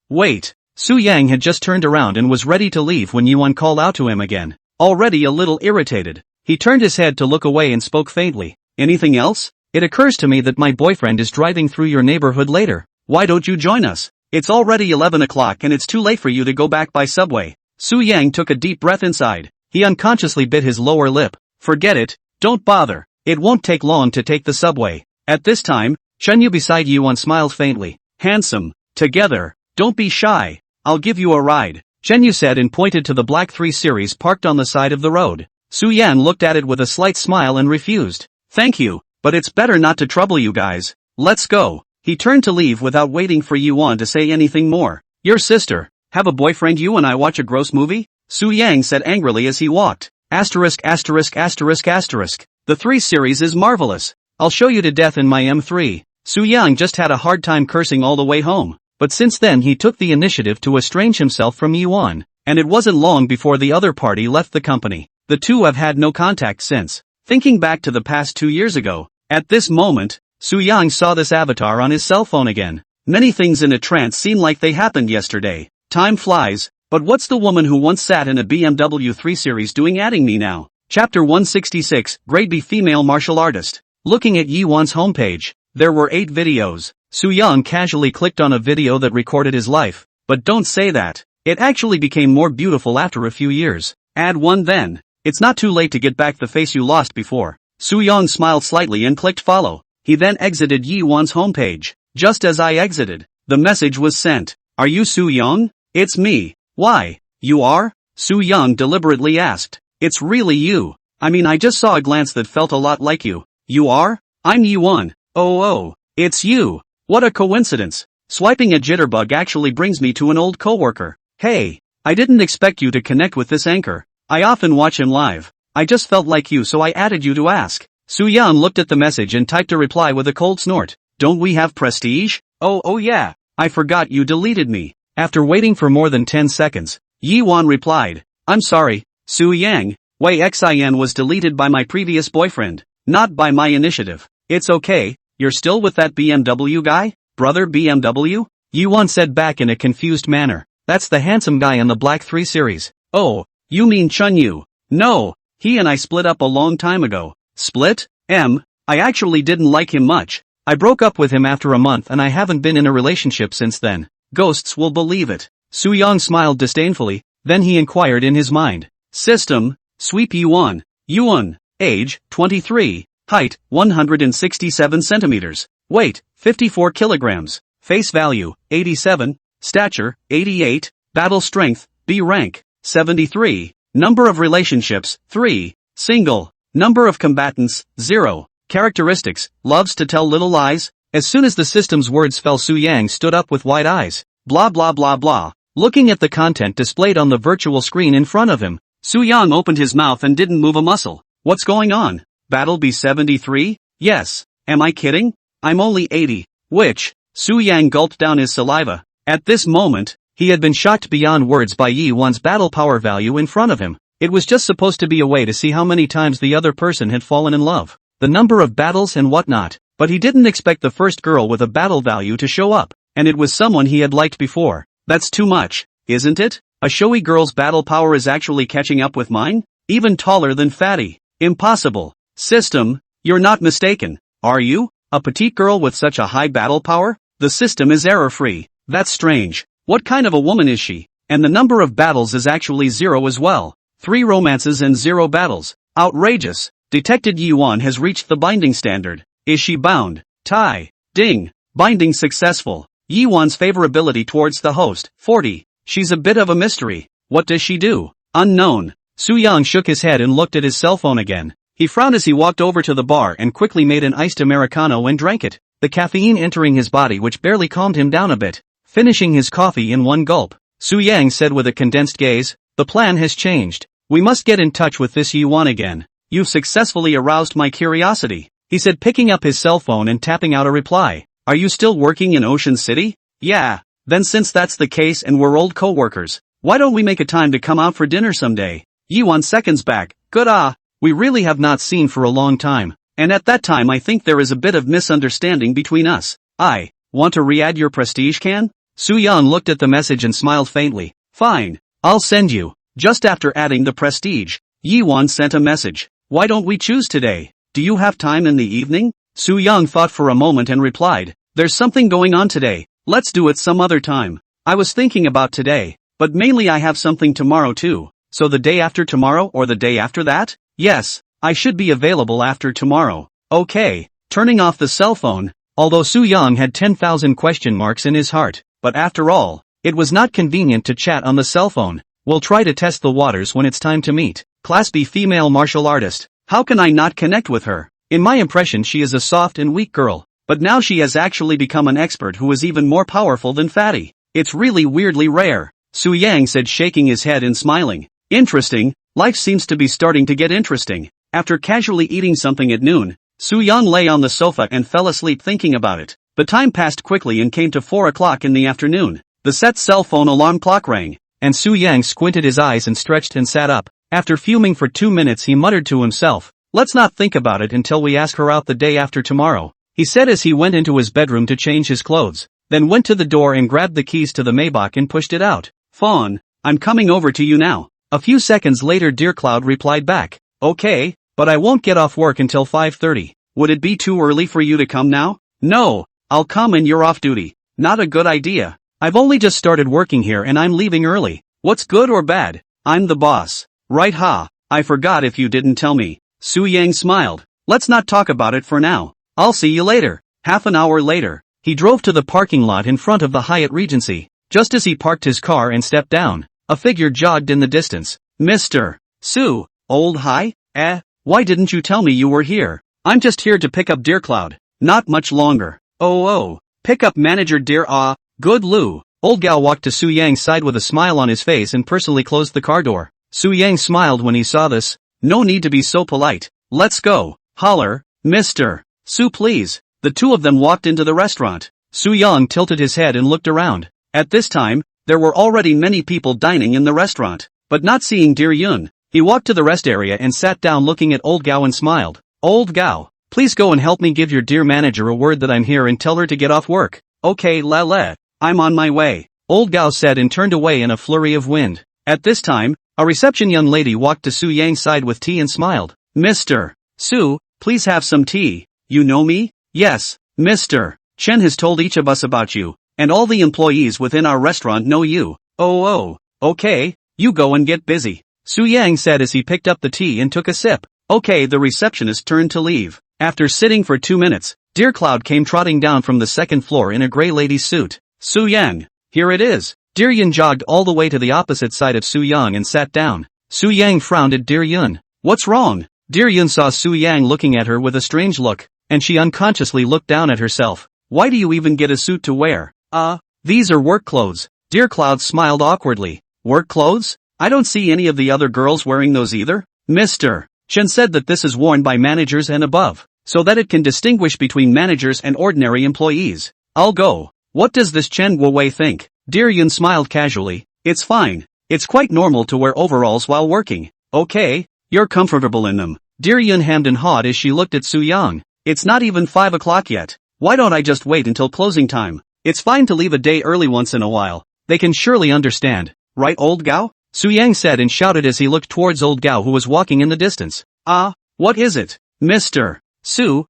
Speaker 1: Wait. Su-young had just turned around and was ready to leave when Yi-won called out to him again. Already a little irritated, he turned his head to look away and spoke faintly. Anything else? It occurs to me that my boyfriend is driving through your neighborhood later. Why don't you join us? It's already 11 o'clock and it's too late for you to go back by subway. Su-young took a deep breath inside. He unconsciously bit his lower lip. Forget it. Don't bother. It won't take long to take the subway. At this time, Chun Yu beside Yi-won smiled faintly. Handsome. Together. Don't be shy. I'll give you a ride. Chun Yu said and pointed to the black 3 Series parked on the side of the road. Su-young looked at it with a slight smile and refused. Thank you, but it's better not to trouble you guys. Let's go. He turned to leave without waiting for Yi-won to say anything more. Your sister. Have a boyfriend you and I watch a gross movie? Su-young said angrily as he walked. The 3 Series is marvelous. I'll show you to death in my M3. Su-young just had a hard time cursing all the way home. But since then he took the initiative to estrange himself from Yi-won, and it wasn't long before the other party left the company. The two have had no contact since. Thinking back to the past 2 years ago, at this moment, Su-young saw this avatar on his cell phone again. Many things in a trance seem like they happened yesterday. Time flies, but what's the woman who once sat in a BMW 3 Series doing adding me now? Chapter 166, Grade B Female Martial Artist. Looking at Yi-won's homepage, there were 8 videos. Su-young casually clicked on a video that recorded his life, but don't say that. It actually became more beautiful after a few years. Add one then. It's not too late to get back the face you lost before. Su-young smiled slightly and clicked follow. He then exited Yi-won's homepage. Just as I exited, the message was sent. Are you Su-young? It's me. Why? You are? Su-young deliberately asked. It's really you. I mean, I just saw a glance that felt a lot like you. You are? I'm Yi-won. Oh, it's you. What a coincidence. Swiping a jitterbug actually brings me to an old coworker. Hey, I didn't expect you to connect with this anchor. I often watch him live. I just felt like you, so I added you to ask. Su-young looked at the message and typed a reply with a cold snort. Don't we have prestige? Oh yeah. I forgot you deleted me. After waiting for more than 10 seconds, Yi-won replied. I'm sorry, Su-young. Xin was deleted by my previous boyfriend, not by my initiative. It's okay. You're still with that BMW guy? Brother BMW? Yi-won said back in a confused manner. That's the handsome guy in the black 3 Series. Oh, you mean Chun Yu? No, he and I split up a long time ago. Split? I actually didn't like him much. I broke up with him after a month and I haven't been in a relationship since then. Ghosts will believe it. Su-young smiled disdainfully, then he inquired in his mind. System, sweep Yi-won. Yi-won, age, 23. Height, 167 centimeters. Weight, 54 kilograms. Face value, 87. Stature, 88. Battle strength, B rank, 73. Number of relationships, 3. Single. Number of combatants, 0. Characteristics, loves to tell little lies. As soon as the system's words fell, Su-young stood up with wide eyes. Blah blah blah blah. Looking at the content displayed on the virtual screen in front of him, Su-young opened his mouth and didn't move a muscle. What's going on? Battle B73? Yes. Am I kidding? I'm only 80. Which? Su-young gulped down his saliva. At this moment, he had been shocked beyond words by Yi-won's battle power value in front of him. It was just supposed to be a way to see how many times the other person had fallen in love, the number of battles and whatnot, but he didn't expect the first girl with a battle value to show up. and it was someone he had liked before. That's too much, isn't it? A showy girl's battle power is actually catching up with mine? Even taller than Fatty. Impossible. System, you're not mistaken, are you? A petite girl with such a high battle power? The system is error-free. That's strange. What kind of a woman is she? And the number of battles is actually 0 as well. 3 romances and 0 battles. Outrageous. Detected Yuan has reached the binding standard. Is she bound? Tie. Ding. Binding successful. Yuan's favorability towards the host, 40. She's a bit of a mystery. What does she do? Unknown. Su Yang shook his head and looked at his cell phone again. He frowned as he walked over to the bar and quickly made an iced Americano and drank it, the caffeine entering his body which barely calmed him down a bit. Finishing his coffee in one gulp, Su Yang said with a condensed gaze, "The plan has changed. We must get in touch with this Yuan again. You've successfully aroused my curiosity," he said, picking up his cell phone and tapping out a reply. "Are you still working in Ocean City?" "Yeah." "Then since that's the case and we're old co-workers, why don't we make a time to come out for dinner someday?" Yuan seconds back. "Good we really have not seen for a long time, and at that time I think there is a bit of misunderstanding between us. I want to re-add your prestige can?" Su Yang looked at the message and smiled faintly. "Fine, I'll send you." Just after adding the prestige, Yuan sent a message. "Why don't we choose today? Do you have time in the evening?" Su Yang thought for a moment and replied, "There's something going on today. Let's do it some other time. I was thinking about today, but mainly I have something tomorrow too. So the day after tomorrow or the day after that?" "Yes, I should be available after tomorrow." "Okay." Turning off the cell phone, although Su Yang had 10,000 question marks in his heart, but after all, it was not convenient to chat on the cell phone. "We'll try to test the waters when it's time to meet." Class B female martial artist. How can I not connect with her? In my impression she is a soft and weak girl, but now she has actually become an expert who is even more powerful than Fatty. It's really weirdly rare, Su Yang said, shaking his head and smiling. Interesting, life seems to be starting to get interesting. After casually eating something at noon, Su Yang lay on the sofa and fell asleep thinking about it. The time passed quickly and came to 4 o'clock in the afternoon. The set cell phone alarm clock rang, and Su Yang squinted his eyes and stretched and sat up. After fuming for 2 minutes he muttered to himself, "Let's not think about it until we ask her out the day after tomorrow," he said as he went into his bedroom to change his clothes, then went to the door and grabbed the keys to the Maybach and pushed it out. "Fawn, I'm coming over to you now." A few seconds later Dear Cloud replied back, "Okay, but I won't get off work until 5:30. Would it be too early for you to come now?" "No, I'll come and you're off duty." "Not a good idea. I've only just started working here and I'm leaving early." "What's good or bad? I'm the boss." "Right I forgot if you didn't tell me." Su Yang smiled. "Let's not talk about it for now. I'll see you later." Half an hour later, he drove to the parking lot in front of the Hyatt Regency. Just as he parked his car and stepped down, a figure jogged in the distance. "Mr. Su, old hi? Why didn't you tell me you were here?" "I'm just here to pick up Dear Cloud." "Not much longer." Oh, pick up manager Dear good Lu." Old Gao walked to Su Yang's side with a smile on his face and personally closed the car door. Su Yang smiled when he saw this. "No need to be so polite. Let's go." "Holler, Mr. Su please." The two of them walked into the restaurant. Su Yang tilted his head and looked around. At this time, there were already many people dining in the restaurant, but not seeing Dear Yun, he walked to the rest area and sat down looking at Old Gao and smiled. "Old Gao, please go and help me give your dear manager a word that I'm here and tell her to get off work." "Okay Lele, I'm on my way," Old Gao said and turned away in a flurry of wind. At this time, a reception young lady walked to Su Yang's side with tea and smiled. "Mr. Su, please have some tea. You know me?" "Yes, Mr. Chen has told each of us about you, and all the employees within our restaurant know you." Oh, okay, you go and get busy," Su Yang said as he picked up the tea and took a sip. Okay, the receptionist turned to leave. After sitting for 2 minutes, Dear Cloud came trotting down from the second floor in a gray lady's suit. "Su Yang, here it is." Dear Yun jogged all the way to the opposite side of Su Yang and sat down. Su Yang frowned at Dear Yun. "What's wrong?" Dear Yun saw Su Yang looking at her with a strange look, and she unconsciously looked down at herself. "Why do you even get a suit to wear?" These are work clothes." Dear Cloud smiled awkwardly. "Work clothes? I don't see any of the other girls wearing those either." Mr. Chen said that this is worn by managers and above, so that it can distinguish between managers and ordinary employees. "I'll go." "What does this Chen Guowei think?" Dear Yun smiled casually. "It's fine. It's quite normal to wear overalls while working." "Okay, you're comfortable in them." Dear Yun hemmed and hawed as she looked at Su Yang. "It's not even 5 o'clock yet. Why don't I just wait until closing time?" It's fine to leave a day early once in a while. They can surely understand. Right, old Gao? Su Yang said and shouted as he looked towards old Gao who was walking in the distance. What is it? Mr. Su,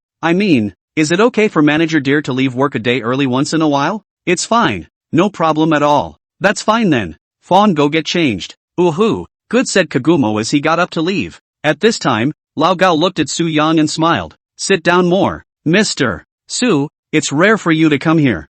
Speaker 1: is it okay for manager dear to leave work a day early once in a while? It's fine. No problem at all. That's fine then. Fawn, go get changed. Ooh, good, said Kagumo as he got up to leave. At this time, Lao Gao looked at Su Yang and smiled. Sit down more. Mr. Su, it's rare for you to come here.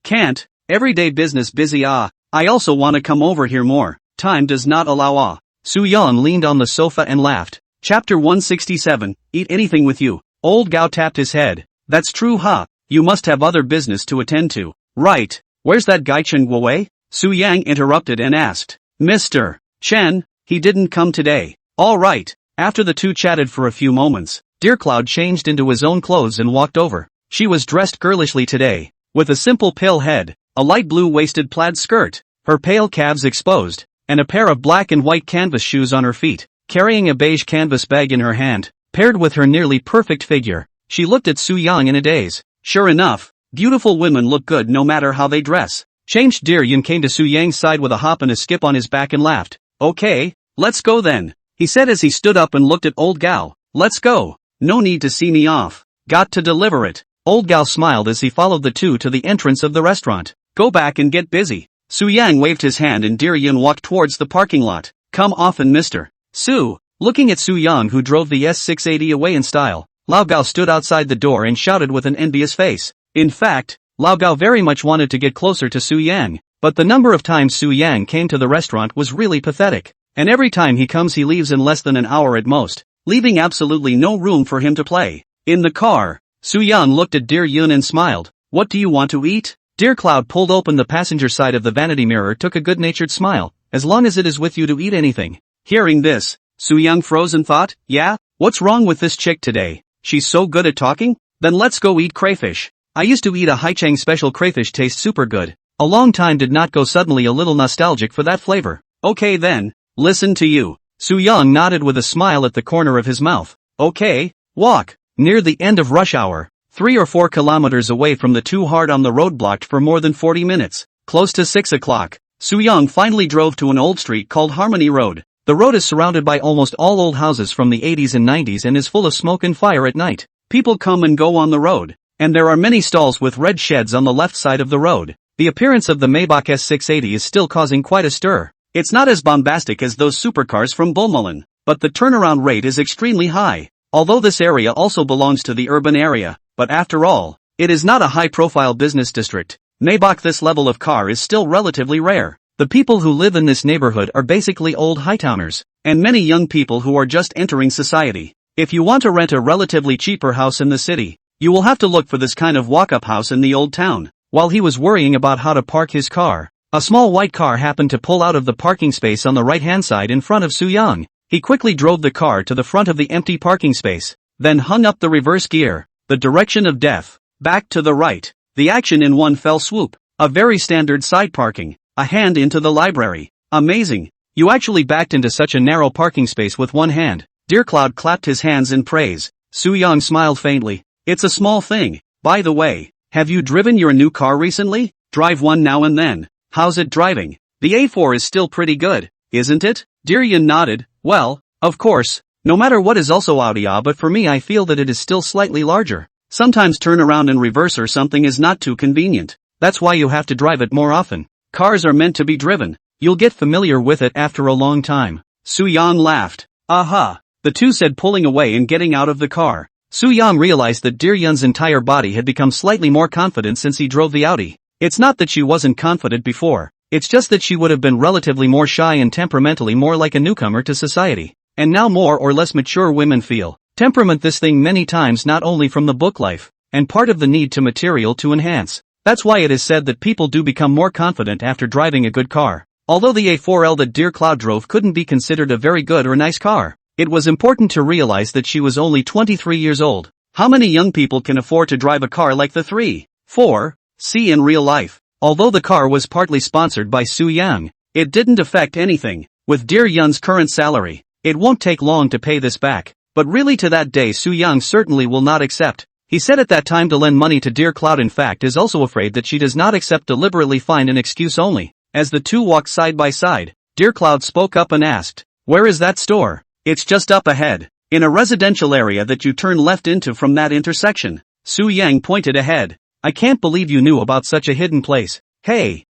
Speaker 1: Can't. Everyday business busy. I also want to come over here more. Time does not allow. Su Yang leaned on the sofa and laughed. Chapter 167, Eat anything with you. Old Gao tapped his head. That's true, huh? You must have other business to attend to. Right. Where's that guy Chen Guowei? Su Yang interrupted and asked. Mr. Chen, he didn't come today. All right. After the two chatted for a few moments, Dear Cloud changed into his own clothes and walked over. She was dressed girlishly today, with a simple pale head, a light blue waisted plaid skirt, her pale calves exposed, and a pair of black and white canvas shoes on her feet. Carrying a beige canvas bag in her hand, paired with her nearly perfect figure, she looked at Su Yang in a daze. Sure enough, beautiful women look good no matter how they dress. Changed Dear Yun came to Su Yang's side with a hop and a skip on his back and laughed. Okay, let's go then, he said as he stood up and looked at old Gao. Let's go. No need to see me off. Got to deliver it. Old Gao smiled as he followed the two to the entrance of the restaurant. Go back and get busy. Su Yang waved his hand and Dear Yun walked towards the parking lot. Come often, Mr. Su. Looking at Su Yang who drove the S680 away in style, Lao Gao stood outside the door and shouted with an envious face. In fact, Lao Gao very much wanted to get closer to Su Yang, but the number of times Su Yang came to the restaurant was really pathetic, and every time he comes he leaves in less than an hour at most, leaving absolutely no room for him to play. In the car, Su Yang looked at Dear Yun and smiled. What do you want to eat? Dear Cloud pulled open the passenger side of the vanity mirror, took a good-natured smile. As long as it is with you to eat anything. Hearing this, Su Yang froze and thought, yeah, what's wrong with this chick today? She's so good at talking? Then let's go eat crayfish. I used to eat a Haichang special crayfish, tastes super good. A long time did not go, suddenly a little nostalgic for that flavor. Okay then, listen to you. Su Yang nodded with a smile at the corner of his mouth. Okay, walk. Near the end of rush hour, 3 or 4 kilometers away from the too hard on the road, blocked for more than 40 minutes. Close to 6 o'clock, Su Yang finally drove to an old street called Harmony Road. The road is surrounded by almost all old houses from the 80s and 90s and is full of smoke and fire at night. People come and go on the road, and there are many stalls with red sheds on the left side of the road. The appearance of the Maybach S680 is still causing quite a stir. It's not as bombastic as those supercars from Bulmulan, but the turnaround rate is extremely high. Although this area also belongs to the urban area, but after all, it is not a high-profile business district. Maybach, this level of car is still relatively rare. The people who live in this neighborhood are basically old hightowners, and many young people who are just entering society. If you want to rent a relatively cheaper house in the city, you will have to look for this kind of walk-up house in the old town. While he was worrying about how to park his car, a small white car happened to pull out of the parking space on the right-hand side in front of Su Yang. He quickly drove the car to the front of the empty parking space, then hung up the reverse gear, the direction of death, back to the right. The action in one fell swoop. A very standard side parking. A hand into the library. Amazing. You actually backed into such a narrow parking space with one hand. Dear Cloud clapped his hands in praise. Su Yang smiled faintly. It's a small thing. By the way, have you driven your new car recently? Drive one now and then. How's it driving? The A4 is still pretty good, isn't it? Dear Yun nodded. Well, of course. No matter what is also Audi, but for me I feel that it is still slightly larger. Sometimes turn around and reverse or something is not too convenient. That's why you have to drive it more often. Cars are meant to be driven. You'll get familiar with it after a long time. Su Yang laughed. Aha, the two said, pulling away and getting out of the car. Su Yang realized that Dear Yun's entire body had become slightly more confident since he drove the Audi. It's not that she wasn't confident before, it's just that she would have been relatively more shy and temperamentally more like a newcomer to society. And now more or less mature women feel temperament this thing many times, not only from the book life, and part of the need to material to enhance. That's why it is said that people do become more confident after driving a good car. Although the A4L that Dear Cloud drove couldn't be considered a very good or nice car, it was important to realize that she was only 23 years old. How many young people can afford to drive a car like the 3.4C in real life? Although the car was partly sponsored by Su Yang, it didn't affect anything. With Dear Yun's current salary, it won't take long to pay this back. But really, to that day Su Yang certainly will not accept. He said at that time to lend money to Dear Cloud, in fact is also afraid that she does not accept, deliberately find an excuse only. As the two walked side by side, Dear Cloud spoke up and asked, "Where is that store?" "It's just up ahead, in a residential area that you turn left into from that intersection." Su Yang pointed ahead. "I can't believe you knew about such a hidden place." Hey,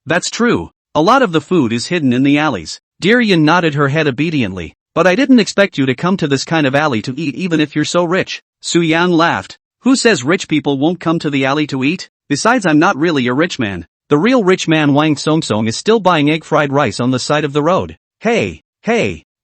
Speaker 1: that's true. A lot of the food is hidden in the alleys." Dear Yun nodded her head obediently. "But I didn't expect you to come to this kind of alley to eat even if you're so rich." Su Yang laughed. "Who says rich people won't come to the alley to eat? Besides, I'm not really a rich man. The real rich man Wang Songsong is still buying egg fried rice on the side of the road." Hey,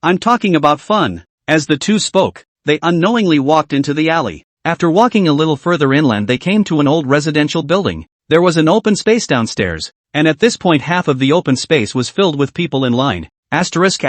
Speaker 1: I'm talking about fun." As the two spoke, they unknowingly walked into the alley. After walking a little further inland, they came to an old residential building. There was an open space downstairs, and at this point half of the open space was filled with people in line. Asterisk.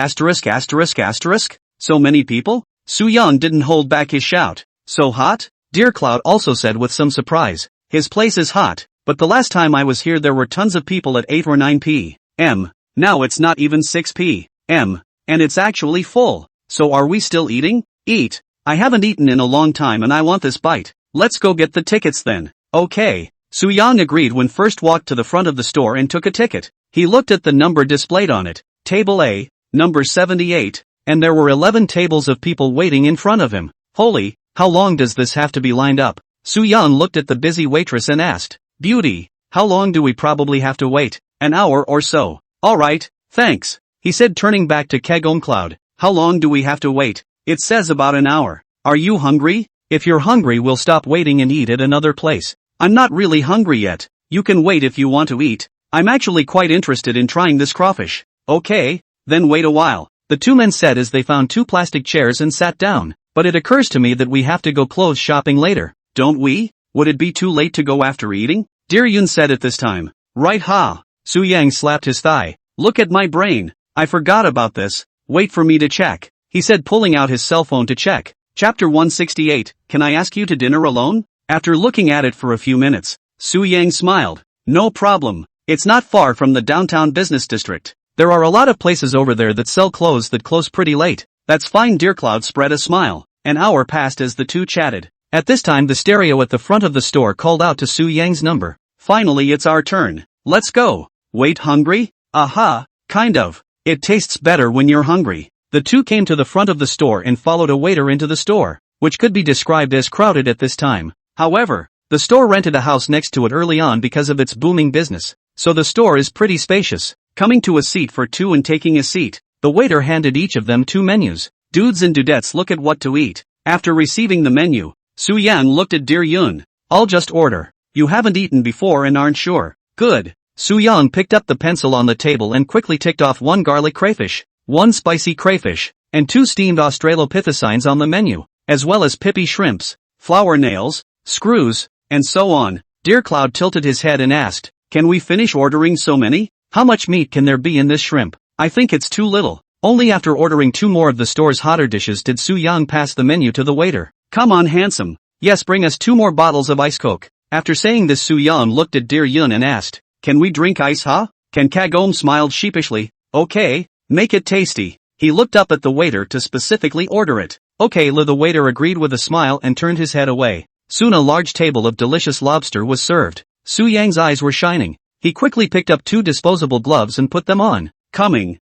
Speaker 1: So many people? Su Yang didn't hold back his shout. "So hot?" Dear Cloud also said with some surprise. "His place is hot, but the last time I was here there were tons of people at 8 or 9 p.m. Now it's not even 6 p.m. and it's actually full. So are we still eating?" "Eat? I haven't eaten in a long time and I want this bite. Let's go get the tickets then." "Okay." Su Yang agreed when first walked to the front of the store and took a ticket. He looked at the number displayed on it, Table A, number 78, and there were 11 tables of people waiting in front of him. Holy, how long does this have to be lined up? Su Yang looked at the busy waitress and asked, "Beauty, how long do we probably have to wait?" "An hour or so." "Alright, thanks," he said, turning back to Kagome Cloud. "How long do we have to wait?" "It says about an hour. Are you hungry?" "If you're hungry we'll stop waiting and eat at another place." "I'm not really hungry yet. You can wait if you want to eat. I'm actually quite interested in trying this crawfish." "Okay, then wait a while," the two men said as they found 2 plastic chairs and sat down. "But it occurs to me that we have to go clothes shopping later, don't we? Would it be too late to go after eating?" Dear Yun said at this time. "Right ha." Su Yang slapped his thigh. "Look at my brain. I forgot about this. Wait for me to check," he said, pulling out his cell phone to check. Chapter 168, "Can I ask you to dinner alone?" After looking at it for a few minutes, Su Yang smiled. "No problem. It's not far from the downtown business district. There are a lot of places over there that sell clothes that close pretty late." "That's fine." Dear Cloud spread a smile. An hour passed as the two chatted. At this time the stereo at the front of the store called out to Su Yang's number. "Finally it's our turn. Let's go." "Wait, hungry?" "Aha, kind of. It tastes better when you're hungry." The two came to the front of the store and followed a waiter into the store, which could be described as crowded at this time. However, the store rented a house next to it early on because of its booming business, so the store is pretty spacious. Coming to a seat for two and taking a seat, the waiter handed each of them 2 menus. "Dudes and dudettes, look at what to eat." After receiving the menu, Su Yang looked at Dear Yun. "I'll just order. You haven't eaten before and aren't sure." "Good." Su Yang picked up the pencil on the table and quickly ticked off 1 garlic crayfish, 1 spicy crayfish, and 2 steamed australopithecines on the menu, as well as pippy shrimps, flower nails, screws, and so on. Dear Cloud tilted his head and asked, "Can we finish ordering so many? How much meat can there be in this shrimp?" "I think it's too little." Only after ordering 2 more of the store's hotter dishes did Su Yang pass the menu to the waiter. "Come on, handsome. Yes, bring us 2 more bottles of ice Coke." After saying this, Su Yang looked at Dear Yun and asked, "Can we drink ice, huh?" Kagome smiled sheepishly. "Okay, make it tasty." He looked up at the waiter to specifically order it. "Okay, the waiter agreed with a smile and turned his head away. Soon a large table of delicious lobster was served. Su Yang's eyes were shining. He quickly picked up 2 disposable gloves and put them on. Coming.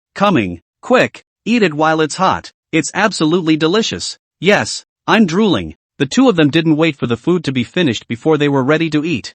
Speaker 1: Quick, eat it while it's hot. It's absolutely delicious." "Yes, I'm drooling." The 2 of them didn't wait for the food to be finished before they were ready to eat.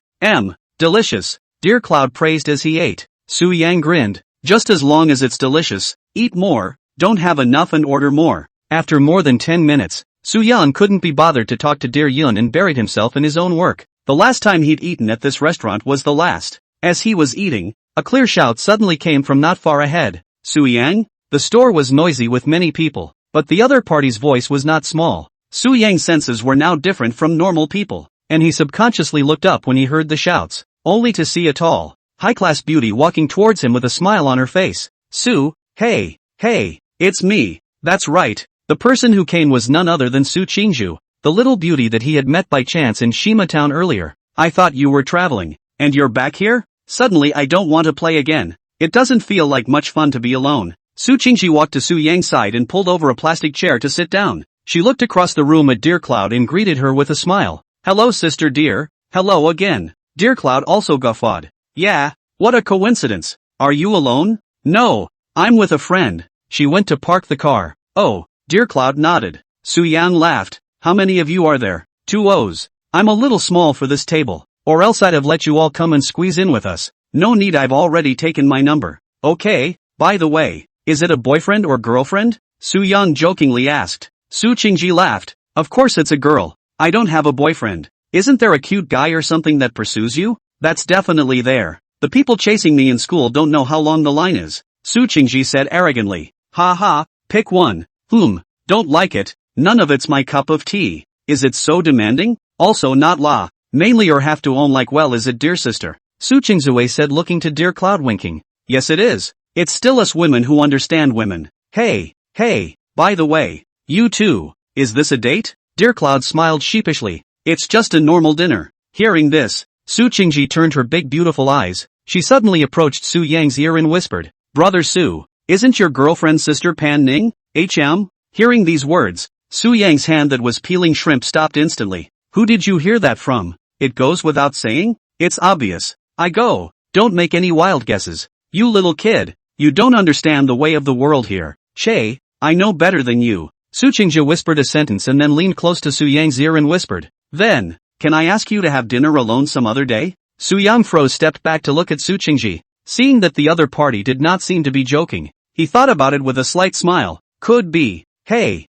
Speaker 1: Delicious. Dear Cloud praised as he ate. Su Yang grinned. "Just as long as it's delicious, eat more, don't have enough and order more." After more than 10 minutes, Su Yang couldn't be bothered to talk to Dear Yun and buried himself in his own work. The last time he'd eaten at this restaurant was the last. As he was eating, a clear shout suddenly came from not far ahead. "Su Yang?" The store was noisy with many people, but the other party's voice was not small. Su Yang's senses were now different from normal people, and he subconsciously looked up when he heard the shouts, only to see a tall, high-class beauty walking towards him with a smile on her face. "Su, hey, it's me." That's right, the person who came was none other than Su Qingju, the little beauty that he had met by chance in Shima Town earlier. "I thought you were traveling, and you're back here? Suddenly I don't want to play again. It doesn't feel like much fun to be alone." Su Qingji walked to Su Yang's side and pulled over a plastic chair to sit down. She looked across the room at Dear Cloud and greeted her with a smile. Hello sister dear, hello again. Dear Cloud also guffawed. Yeah, what a coincidence. Are you alone? No, I'm with a friend. She went to park the car. Oh, Dear Cloud nodded. Su Yang laughed. How many of you are there? 2 O's. I'm a little small for this table, or else I'd have let you all come and squeeze in with us. No need, I've already taken my number. Okay, by the way, is it a boyfriend or girlfriend? Su Yang jokingly asked. Su Qingji laughed. Of course it's a girl. I don't have a boyfriend. Isn't there a cute guy or something that pursues you? That's definitely there. The people chasing me in school don't know how long the line is. Su Qingji said arrogantly. Ha ha, pick one. Don't like it. None of it's my cup of tea. Is it so demanding? Also not la. Mainly or have to own like well is it dear sister? Su Qingzue said looking to Dear Cloud winking. Yes it is. It's still us women who understand women. Hey, by the way, you too. Is this a date? Dear Cloud smiled sheepishly. It's just a normal dinner. Hearing this, Su Qingji turned her big beautiful eyes. She suddenly approached Su Yang's ear and whispered, Brother Su, isn't your girlfriend's sister Pan Ning? HM? Hearing these words, Su Yang's hand that was peeling shrimp stopped instantly. Who did you hear that from? It goes without saying? It's obvious. I go. Don't make any wild guesses. You little kid. You don't understand the way of the world here. Che, I know better than you. Su Qingji whispered a sentence and then leaned close to Su Yang's ear and whispered. Then, can I ask you to have dinner alone some other day? Su Yang froze, stepped back to look at Su Qingji. Seeing that the other party did not seem to be joking, he thought about it with a slight smile. Could be. Hey,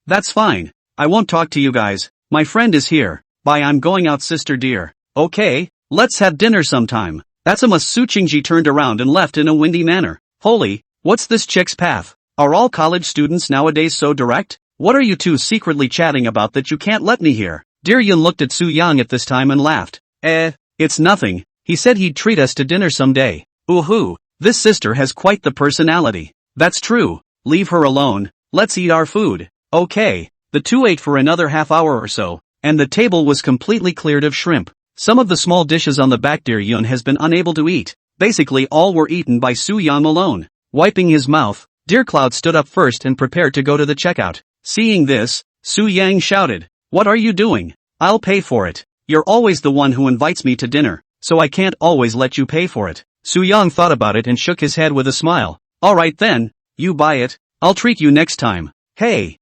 Speaker 1: that's fine. I won't talk to you guys. My friend is here. Bye, I'm going out sister dear. Okay, let's have dinner sometime. That's a must. Su Qingji turned around and left in a windy manner. Holy, what's this chick's path? Are all college students nowadays so direct? What are you two secretly chatting about that you can't let me hear? Dear Yun looked at Su Yang at this time and laughed. It's nothing. He said he'd treat us to dinner someday. Ooh, this sister has quite the personality. That's true. Leave her alone. Let's eat our food. Okay. The two ate for another half hour or so, and the table was completely cleared of shrimp. Some of the small dishes on the back Dear Yun has been unable to eat. Basically all were eaten by Su Yang alone. Wiping his mouth, Dear Cloud stood up first and prepared to go to the checkout. Seeing this, Su Yang shouted, What are you doing? I'll pay for it. You're always the one who invites me to dinner, so I can't always let you pay for it. Su Yang thought about it and shook his head with a smile. Alright then, you buy it. I'll treat you next time. Hey,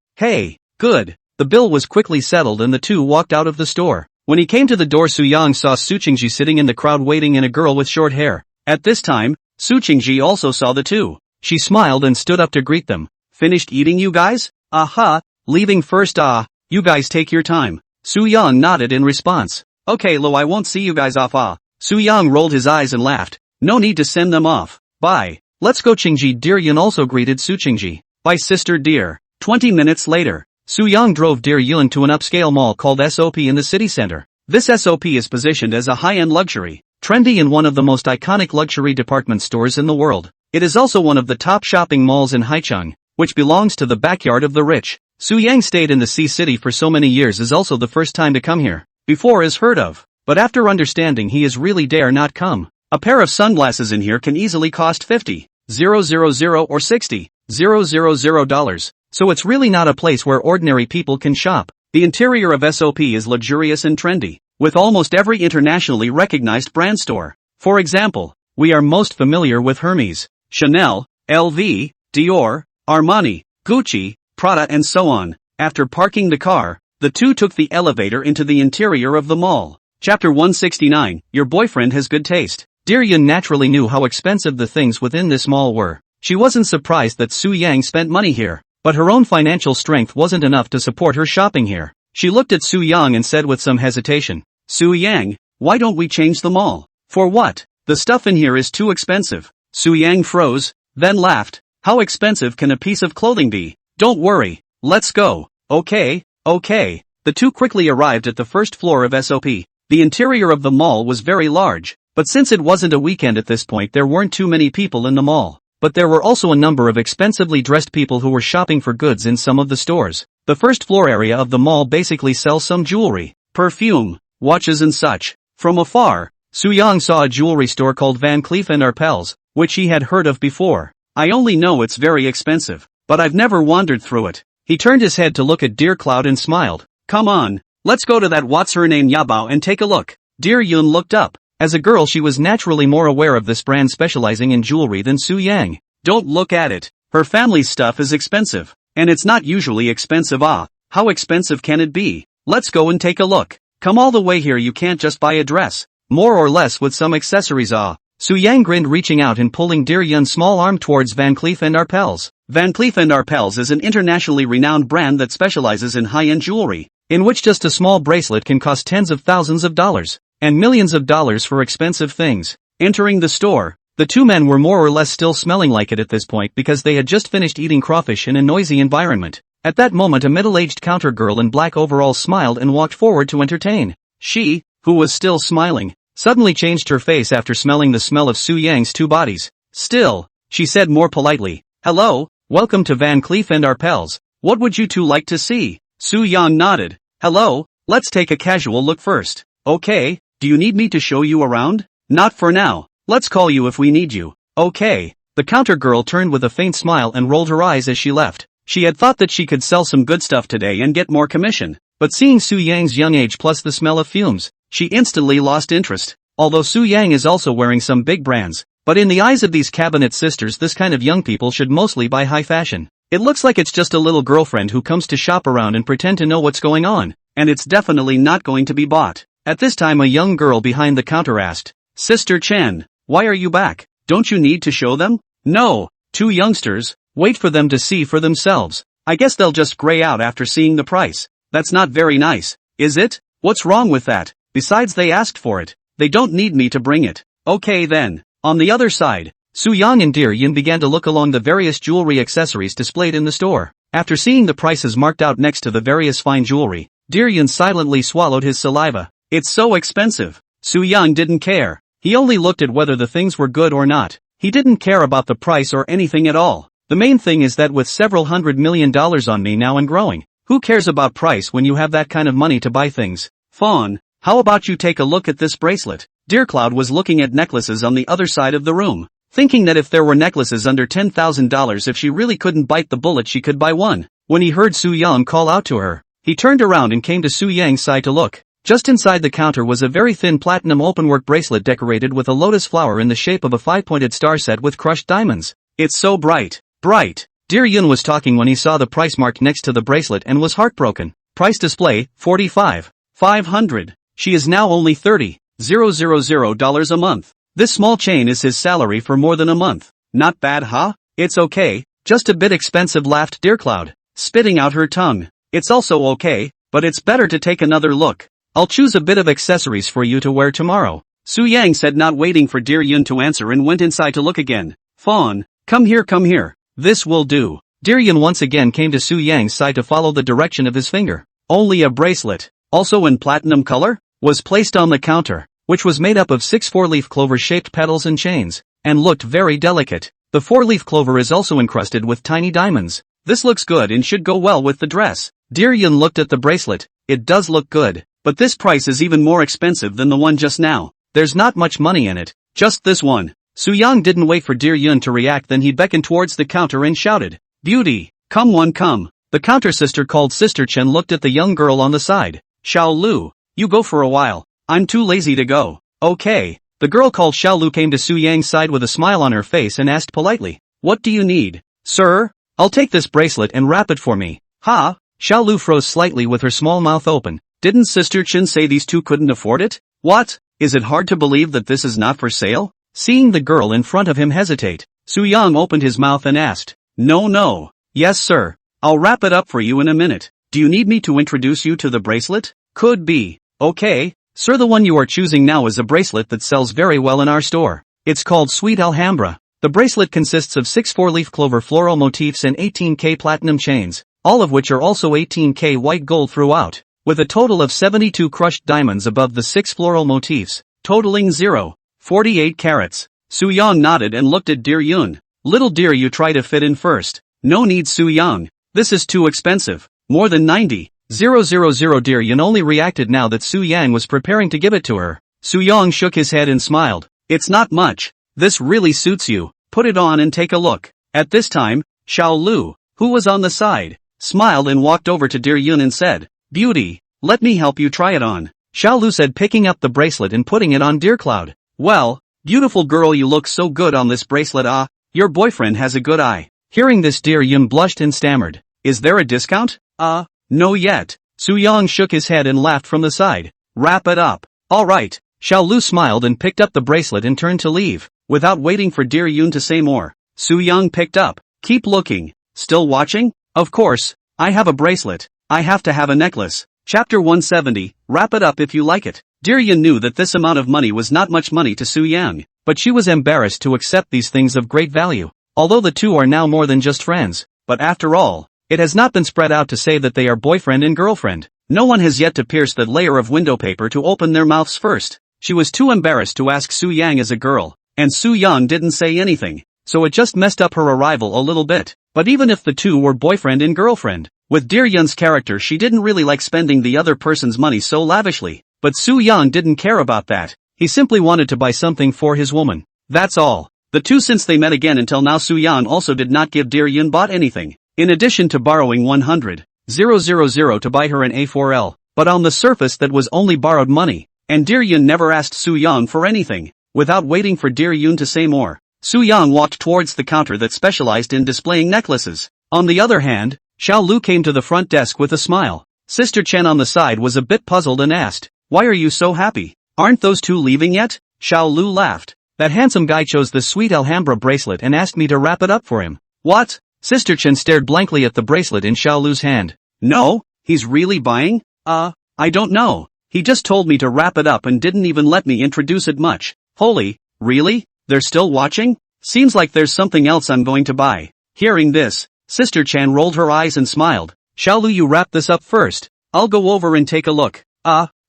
Speaker 1: good. The bill was quickly settled and the two walked out of the store. When he came to the door, Su Yang saw Su Qingji sitting in the crowd waiting and a girl with short hair. At this time, Su Qingji also saw the two. She smiled and stood up to greet them. Finished eating you guys? Aha, leaving first you guys take your time. Su Yang nodded in response. Okay Lo, I won't see you guys off Su Yang rolled his eyes and laughed. No need to send them off. Bye. Let's go Qingji. Dear Yun also greeted Su Qingji. Bye sister dear. 20 minutes later, Su Yang drove Dear Yun to an upscale mall called SOP in the city center. This SOP is positioned as a high-end luxury, trendy and one of the most iconic luxury department stores in the world. It is also one of the top shopping malls in Haicheng, which belongs to the backyard of the rich. Su Yang stayed in the Sea City for so many years is also the first time to come here. Before is heard of, but after understanding he is really dare not come. A pair of sunglasses in here can easily cost 50,000 or 60,000 dollars. So it's really not a place where ordinary people can shop. The interior of SOP is luxurious and trendy, with almost every internationally recognized brand store. For example, we are most familiar with Hermes, Chanel, LV, Dior, Armani, Gucci, Prada and so on. After parking the car, the two took the elevator into the interior of the mall. Chapter 169, Your boyfriend has good taste. Dear Yun naturally knew how expensive the things within this mall were. She wasn't surprised that Su Yang spent money here, but her own financial strength wasn't enough to support her shopping here. She looked at Su Yang and said with some hesitation, Su Yang, why don't we change the mall? For what? The stuff in here is too expensive. Su Yang froze, then laughed. How expensive can a piece of clothing be? Don't worry, let's go. Okay. The two quickly arrived at the first floor of SOP. The interior of the mall was very large, but since it wasn't a weekend at this point there weren't too many people in the mall. But there were also a number of expensively dressed people who were shopping for goods in some of the stores. The first floor area of the mall basically sells some jewelry, perfume, watches and such. From afar, Su Yang saw a jewelry store called Van Cleef & Arpels, which he had heard of before. I only know it's very expensive, but I've never wandered through it. He turned his head to look at Dear Cloud and smiled. Come on, Let's go to that what's her name Yabao and take a look. Dear Yun looked up. As a girl she was naturally more aware of this brand specializing in jewelry than Su Yang. Don't look at it. Her family's stuff is expensive. And it's not usually expensive. How expensive can it be? Let's go and take a look. Come all the way here, you can't just buy a dress. More or less with some accessories. Su Yang grinned, reaching out and pulling Dear Yun's small arm towards Van Cleef & Arpels. Van Cleef & Arpels is an internationally renowned brand that specializes in high-end jewelry, in which just a small bracelet can cost tens of thousands of dollars, and millions of dollars for expensive things. Entering the store, the two men were more or less still smelling like it at this point because they had just finished eating crawfish in a noisy environment. At that moment a middle-aged counter girl in black overalls smiled and walked forward to entertain. She, who was still smiling, suddenly changed her face after smelling the smell of Su Yang's two bodies. Still, she said more politely, "Hello, welcome to Van Cleef & Arpels. What would you two like to see?" Su Yang nodded. "Hello, let's take a casual look first." "Okay, do you need me to show you around?" "Not for now. Let's call you if we need you." "Okay." The counter girl turned with a faint smile and rolled her eyes as she left. She had thought that she could sell some good stuff today and get more commission, but seeing Su Yang's young age plus the smell of fumes, she instantly lost interest. Although Su Yang is also wearing some big brands, but in the eyes of these cabinet sisters this kind of young people should mostly buy high fashion. It looks like it's just a little girlfriend who comes to shop around and pretend to know what's going on, and it's definitely not going to be bought. At this time a young girl behind the counter asked, "Sister Chen, why are you back? Don't you need to show them?" "No, two youngsters, wait for them to see for themselves. I guess they'll just gray out after seeing the price." "That's not very nice, is it? What's wrong with that? Besides they asked for it. They don't need me to bring it." "Okay then." On the other side, Su Yang and Dear Yun began to look along the various jewelry accessories displayed in the store. After seeing the prices marked out next to the various fine jewelry, Dear Yun silently swallowed his saliva. "It's so expensive." Su Yang didn't care. He only looked at whether the things were good or not. He didn't care about the price or anything at all. The main thing is that with several $100 million on me now and growing, who cares about price when you have that kind of money to buy things? "Fawn, how about you take a look at this bracelet?" Dear Cloud was looking at necklaces on the other side of the room, thinking that if there were necklaces under $10,000, if she really couldn't bite the bullet she could buy one. When he heard Su Yang call out to her, he turned around and came to Su Yang's side to look. Just inside the counter was a very thin platinum openwork bracelet decorated with a lotus flower in the shape of a five-pointed star set with crushed diamonds. "It's so bright. Bright." Dear Yun was talking when he saw the price mark next to the bracelet and was heartbroken. Price display, $45,500. She is now only $30,000 a month. This small chain is his salary for more than a month. Not bad, huh? "It's okay, just a bit expensive," laughed Dear Cloud, spitting out her tongue. "It's also okay, but it's better to take another look. I'll choose a bit of accessories for you to wear tomorrow." Su Yang said, not waiting for Dear Yun to answer, and went inside to look again. "Fawn, come here, come here. This will do." Dear Yun once again came to Su Yang's side to follow the direction of his finger. Only a bracelet, also in platinum color, was placed on the counter, which was made up of 6 four-leaf clover-shaped petals and chains, and looked very delicate. The four-leaf clover is also encrusted with tiny diamonds. "This looks good and should go well with the dress." Dear Yun looked at the bracelet. "It does look good, but this price is even more expensive than the one just now. There's not much money in it, just this one." Su Yang didn't wait for Dear Yun to react, then he beckoned towards the counter and shouted, "Beauty, come one, come." The counter sister called Sister Chen looked at the young girl on the side. "Xiao Lu, you go for a while. I'm too lazy to go." "Okay." The girl called Xiao Lu came to Su Yang's side with a smile on her face and asked politely, "What do you need?" "Sir, I'll take this bracelet and wrap it for me." "Ha?" Xiao Lu froze slightly with her small mouth open. "Didn't Sister Chen say these two couldn't afford it?" "What? Is it hard to believe that this is not for sale?" Seeing the girl in front of him hesitate, Su Yang opened his mouth and asked, No. "Yes sir. I'll wrap it up for you in a minute. Do you need me to introduce you to the bracelet?" "Could be." "Okay, sir, the one you are choosing now is a bracelet that sells very well in our store. It's called Sweet Alhambra. The bracelet consists of 6 four-leaf clover floral motifs and 18K platinum chains, all of which are also 18K white gold throughout, with a total of 72 crushed diamonds above the 6 floral motifs, totaling 0.48 carats. Su Yang nodded and looked at Dear Yun. "Little dear, you try to fit in first." "No need, Su Yang. This is too expensive. More than 90,000. Dear Yun only reacted now that Su Yang was preparing to give it to her. Su Yang shook his head and smiled. "It's not much. This really suits you. Put it on and take a look." At this time, Xiao Lu, who was on the side, smiled and walked over to Dear Yun and said, "Beauty, let me help you try it on, Xiao Lu said, picking up the bracelet and putting it on Dear Cloud. Well, beautiful girl, you look so good on this bracelet. Your boyfriend has a good eye. Hearing this, Dear Yun blushed and stammered. Is there a discount? No yet. Su Yang shook his head and laughed from the side. Wrap it up. Alright. Xiao Lu smiled and picked up the bracelet and turned to leave. Without waiting for Dear Yun to say more, Su Yang picked up. Keep looking. Still watching? Of course. I have a bracelet. I have to have a necklace. Chapter 170, wrap it up if you like it. Dear Yun knew that this amount of money was not much money to Su Yang, but she was embarrassed to accept these things of great value. Although the two are now more than just friends, but after all, it has not been spread out to say that they are boyfriend and girlfriend. No one has yet to pierce that layer of window paper to open their mouths first. She was too embarrassed to ask Su Yang as a girl, and Su Yang didn't say anything, so it just messed up her arrival a little bit. But even if the two were boyfriend and girlfriend, with Dear Yun's character, she didn't really like spending the other person's money so lavishly. But Su Yang didn't care about that. He simply wanted to buy something for his woman. That's all. The two, since they met again until now, Su Yang also did not give Dear Yun bought anything. In addition to borrowing 100,000 to buy her an A4L, but on the surface that was only borrowed money, and Dear Yun never asked Su Yang for anything. Without waiting for Dear Yun to say more, Su Yang walked towards the counter that specialized in displaying necklaces. On the other hand, Xiao Lu came to the front desk with a smile. Sister Chen on the side was a bit puzzled and asked, "Why are you so happy? Aren't those two leaving yet?" Xiao Lu laughed. "That handsome guy chose the sweet Alhambra bracelet and asked me to wrap it up for him." "What?" Sister Chen stared blankly at the bracelet in Xiao Lu's hand. "No, he's really buying? I don't know. He just told me to wrap it up and didn't even let me introduce it much." "Holy, really? They're still watching? Seems like there's something else I'm going to buy." Hearing this, Sister Chen rolled her eyes and smiled. "Xiao Lu, you wrap this up first. I'll go over and take a look."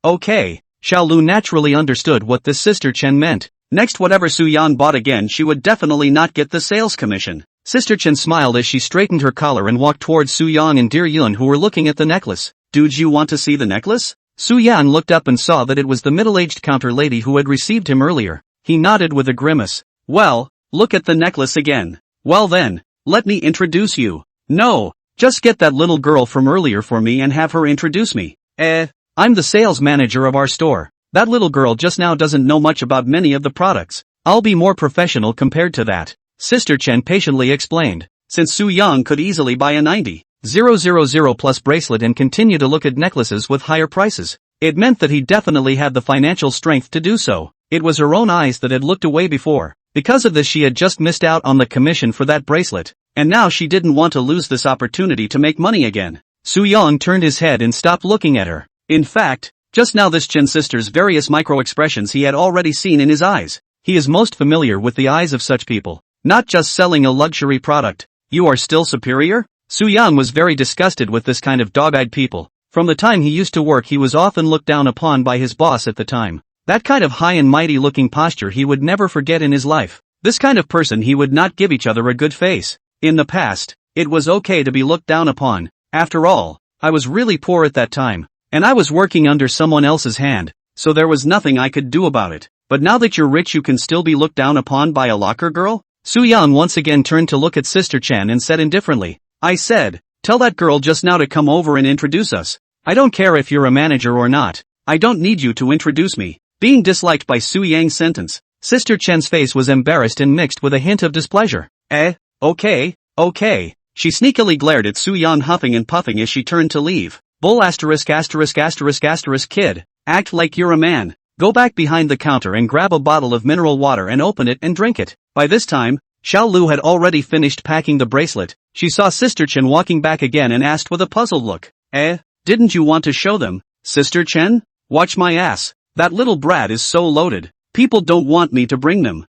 Speaker 1: Okay. Xiao Lu naturally understood what this Sister Chen meant. Next, whatever Su Yang bought again, she would definitely not get the sales commission. Sister Chen smiled as she straightened her collar and walked towards Su Yang and Dear Yun, who were looking at the necklace. "Dude, you want to see the necklace?" Su Yang looked up and saw that it was the middle-aged counter lady who had received him earlier. He nodded with a grimace. "Well, look at the necklace again." "Well then, let me introduce you." "No, just get that little girl from earlier for me and have her introduce me." I'm the sales manager of our store. That little girl just now doesn't know much about many of the products. I'll be more professional compared to that," Sister Chen patiently explained. Since Su Yang could easily buy a 90,000 plus bracelet and continue to look at necklaces with higher prices, it meant that he definitely had the financial strength to do so. It was her own eyes that had looked away before. Because of this, she had just missed out on the commission for that bracelet, and now she didn't want to lose this opportunity to make money again. Su Yang turned his head and stopped looking at her. In fact, just now this Chen sister's various micro-expressions he had already seen in his eyes. He is most familiar with the eyes of such people. Not just selling a luxury product. "You are still superior?" Su Yang was very disgusted with this kind of dog-eyed people. From the time he used to work, he was often looked down upon by his boss at the time. That kind of high and mighty looking posture he would never forget in his life. This kind of person he would not give each other a good face. In the past, it was okay to be looked down upon. After all, I was really poor at that time. And I was working under someone else's hand, so there was nothing I could do about it. But now that you're rich, you can still be looked down upon by a locker girl? Su Yang once again turned to look at Sister Chen and said indifferently, "I said, tell that girl just now to come over and introduce us. I don't care if you're a manager or not. I don't need you to introduce me." Being disliked by Su Yang's sentence, Sister Chen's face was embarrassed and mixed with a hint of displeasure. Okay. She sneakily glared at Su Yang, huffing and puffing as she turned to leave. "Bull *********, kid. Act like you're a man. Go back behind the counter and grab a bottle of mineral water and open it and drink it." By this time, Xiao Lu had already finished packing the bracelet. She saw Sister Chen walking back again and asked with a puzzled look, Didn't you want to show them, Sister Chen? Watch my ass. That little brat is so loaded. People don't want me to bring them."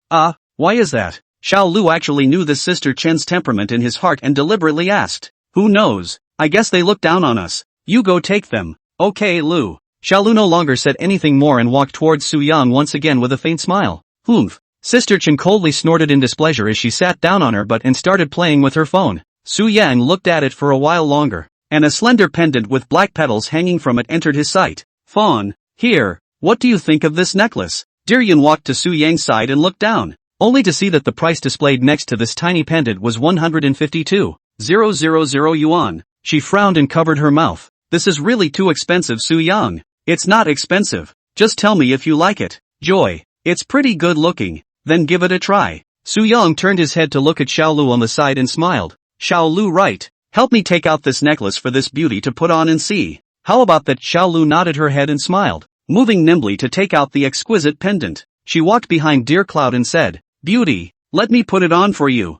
Speaker 1: Why is that?" Xiao Lu actually knew this Sister Chen's temperament in his heart and deliberately asked. "Who knows? I guess they look down on us. You go take them." "Okay, Lu." Xiao Lu no longer said anything more and walked towards Su Yang once again with a faint smile. "Humph." Sister Chen coldly snorted in displeasure as she sat down on her butt and started playing with her phone. Su Yang looked at it for a while longer, and a slender pendant with black petals hanging from it entered his sight. "Fawn, here, what do you think of this necklace?" Dear Yun walked to Su Yang's side and looked down, only to see that the price displayed next to this tiny pendant was 152,000 yuan. She frowned and covered her mouth. this is really too expensive, Su-young. It's not expensive. Just tell me if you like it. Joy. It's pretty good looking. Then give it a try. Su-young turned his head to look at Xiaolu on the side and smiled. Xiaolu, right. Help me take out this necklace for this beauty to put on and see. How about that? Xiaolu nodded her head and smiled, moving nimbly to take out the exquisite pendant. She walked behind Dear Cloud and said, Beauty, let me put it on for you.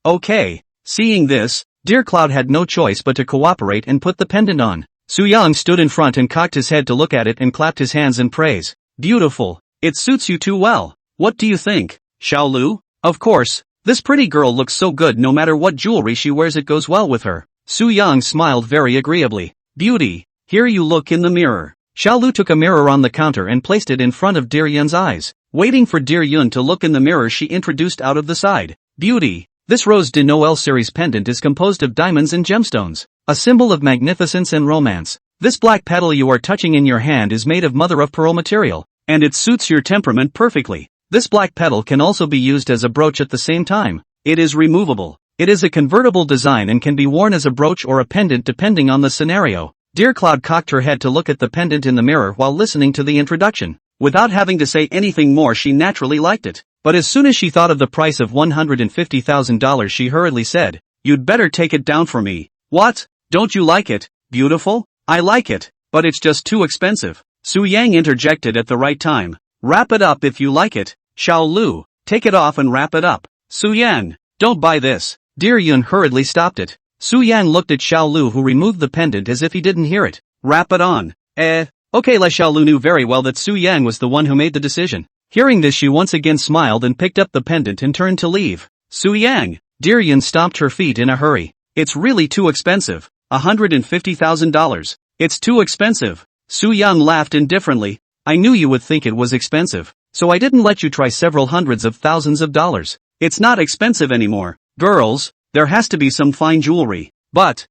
Speaker 1: Okay. Seeing this, Dear Cloud had no choice but to cooperate and put the pendant on. Su-young stood in front and cocked his head to look at it and clapped his hands in praise. Beautiful. It suits you too well. What do you think, Xiaolu? Of course, this pretty girl looks so good no matter what jewelry she wears, it goes well with her. Su-young smiled very agreeably. Beauty, here you look in the mirror. Xiaolu took a mirror on the counter and placed it in front of Dear Yun's eyes. Waiting for Dear Yun to look in the mirror, she introduced out of the side. Beauty, this Rose de Noël series pendant is composed of diamonds and gemstones, a symbol of magnificence and romance. This black petal you are touching in your hand is made of mother of pearl material, and it suits your temperament perfectly. This black petal can also be used as a brooch at the same time. It is removable. It is a convertible design and can be worn as a brooch or a pendant depending on the scenario. Dear Cloud cocked her head to look at the pendant in the mirror while listening to the introduction. Without having to say anything more, she naturally liked it. But as soon as she thought of the price of $150,000, she hurriedly said, You'd better take it down for me. What? Don't you like it? Beautiful? I like it, but it's just too expensive. Su-yang interjected at the right time. Wrap it up if you like it. Xiaolu, take it off and wrap it up. Su-yang, don't buy this. Dear Yun hurriedly stopped it. Su-yang looked at Xiaolu, who removed the pendant as if he didn't hear it. Wrap it on. Okay. Xiaolu knew very well that Su-yang was the one who made the decision. Hearing this, she once again smiled and picked up the pendant and turned to leave. Su-yang, Dear Yun stomped her feet in a hurry. It's really too expensive. $150,000. It's too expensive. Su-yang laughed indifferently. I knew you would think it was expensive, so I didn't let you try several hundreds of thousands of dollars. It's not expensive anymore. Girls, there has to be some fine jewelry. But,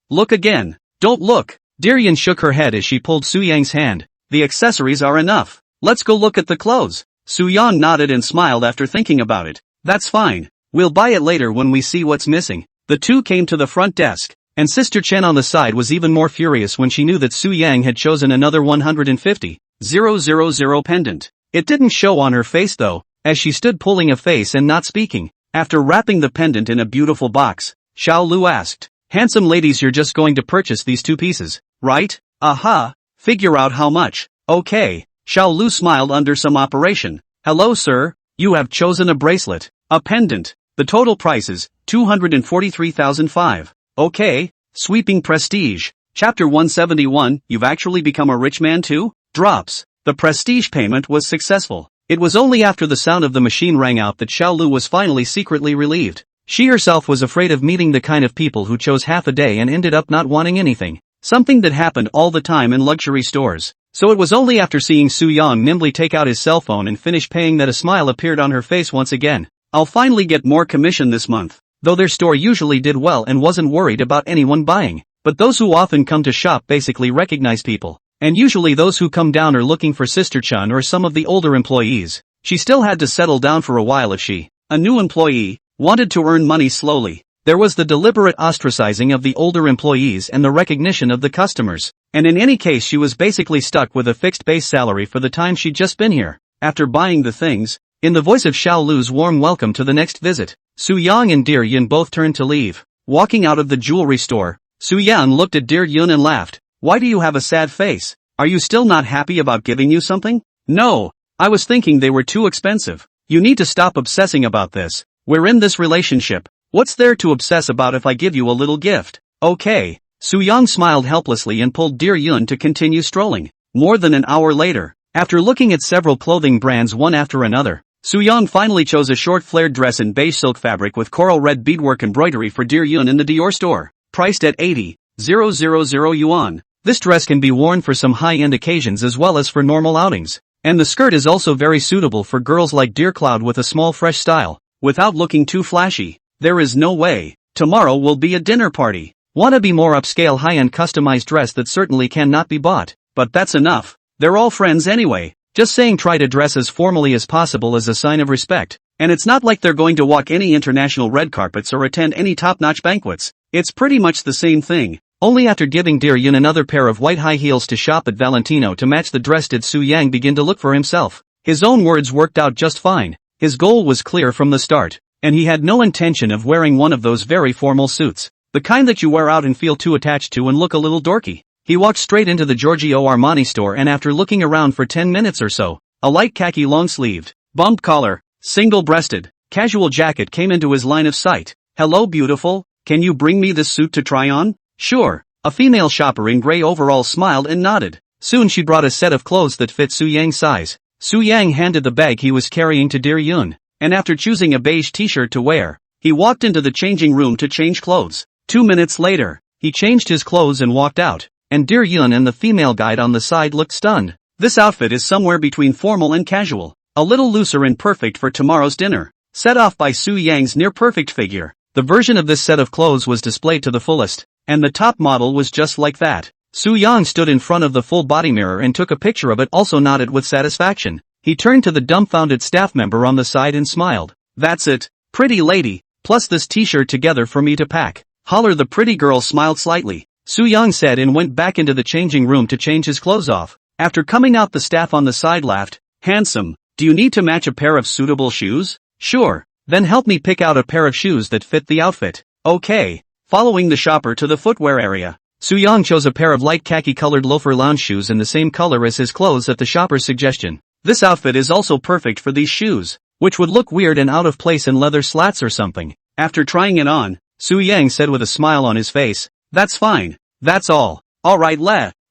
Speaker 1: look again. Don't look. Dear Yun shook her head as she pulled Su-yang's hand. The accessories are enough. Let's go look at the clothes. Su-yang nodded and smiled after thinking about it. That's fine. We'll buy it later when we see what's missing. The two came to the front desk, and Sister Chen on the side was even more furious when she knew that Su-yang had chosen another 150,000 pendant. It didn't show on her face though, as she stood pulling a face and not speaking. After wrapping the pendant in a beautiful box, Xiaolu asked, Handsome ladies, you're just going to purchase these two pieces, right? Aha. Figure out how much. Okay. Xiaolu smiled under some operation. Hello sir, you have chosen a bracelet, a pendant. The total price is 243,005. Okay. Sweeping prestige. Chapter 171, You've actually become a rich man too? Drops. The prestige payment was successful. It was only after the sound of the machine rang out that Xiaolu was finally secretly relieved. She herself was afraid of meeting the kind of people who chose half a day and ended up not wanting anything. Something that happened all the time in luxury stores. So it was only after seeing Su-yang nimbly take out his cell phone and finish paying that a smile appeared on her face once again. I'll finally get more commission this month. Though their store usually did well and wasn't worried about anyone buying. But those who often come to shop basically recognize people. And usually those who come down are looking for Sister Chun or some of the older employees. She still had to settle down for a while if she, a new employee, wanted to earn money slowly. There was the deliberate ostracizing of the older employees and the recognition of the customers. And in any case, she was basically stuck with a fixed base salary for the time she'd just been here. After buying the things, in the voice of Xiaolu's warm welcome to the next visit, Su-yang and Dear Yun both turned to leave. Walking out of the jewelry store, Su-yang looked at Dear Yun and laughed. Why do you have a sad face? Are you still not happy about giving you something? No, I was thinking they were too expensive. You need to stop obsessing about this. We're in this relationship. What's there to obsess about if I give you a little gift? Okay. Su-yang smiled helplessly and pulled Dear Yun to continue strolling. More than an hour later, after looking at several clothing brands one after another, Su-yang finally chose a short flared dress in beige silk fabric with coral red beadwork embroidery for Dear Yun in the Dior store, priced at 80,000 yuan. This dress can be worn for some high-end occasions as well as for normal outings. And the skirt is also very suitable for girls like Dear Cloud with a small fresh style, without looking too flashy. There is no way. Tomorrow will be a dinner party. Want to be more upscale high-end customized dress that certainly cannot be bought. But that's enough. They're all friends anyway. Just saying try to dress as formally as possible as a sign of respect. And it's not like they're going to walk any international red carpets or attend any top-notch banquets. It's pretty much the same thing. Only after giving Dear Yun another pair of white high heels to shop at Valentino to match the dress did Su Yang begin to look for himself. His own words worked out just fine. His goal was clear from the start, and he had no intention of wearing one of those very formal suits. The kind that you wear out and feel too attached to and look a little dorky. He walked straight into the Giorgio Armani store and after looking around for 10 minutes or so, a light khaki long-sleeved, bumped collar, single-breasted, casual jacket came into his line of sight. "Hello beautiful, can you bring me this suit to try on?" "Sure." A female shopper in gray overalls smiled and nodded. Soon she brought a set of clothes that fit Su Yang's size. Su Yang handed the bag he was carrying to Dear Yun, and after choosing a beige t-shirt to wear, he walked into the changing room to change clothes. 2 minutes later, he changed his clothes and walked out, and Dear Yun and the female guide on the side looked stunned. This outfit is somewhere between formal and casual, a little looser and perfect for tomorrow's dinner. Set off by Su Yang's near-perfect figure, the version of this set of clothes was displayed to the fullest, and the top model was just like that. Su Yang stood in front of the full-body mirror and took a picture of it, also nodded with satisfaction. He turned to the dumbfounded staff member on the side and smiled. "That's it, pretty lady, plus this t-shirt together for me to pack." "Holler." The pretty girl smiled slightly. Su Yang said and went back into the changing room to change his clothes off. After coming out, the staff on the side laughed. "Handsome, do you need to match a pair of suitable shoes?" "Sure, then help me pick out a pair of shoes that fit the outfit." "Okay." Following the shopper to the footwear area, Su Yang chose a pair of light khaki-colored loafer lounge shoes in the same color as his clothes at the shopper's suggestion. "This outfit is also perfect for these shoes, which would look weird and out of place in leather slats or something." After trying it on, Su Yang said with a smile on his face, "That's fine, that's all. Alright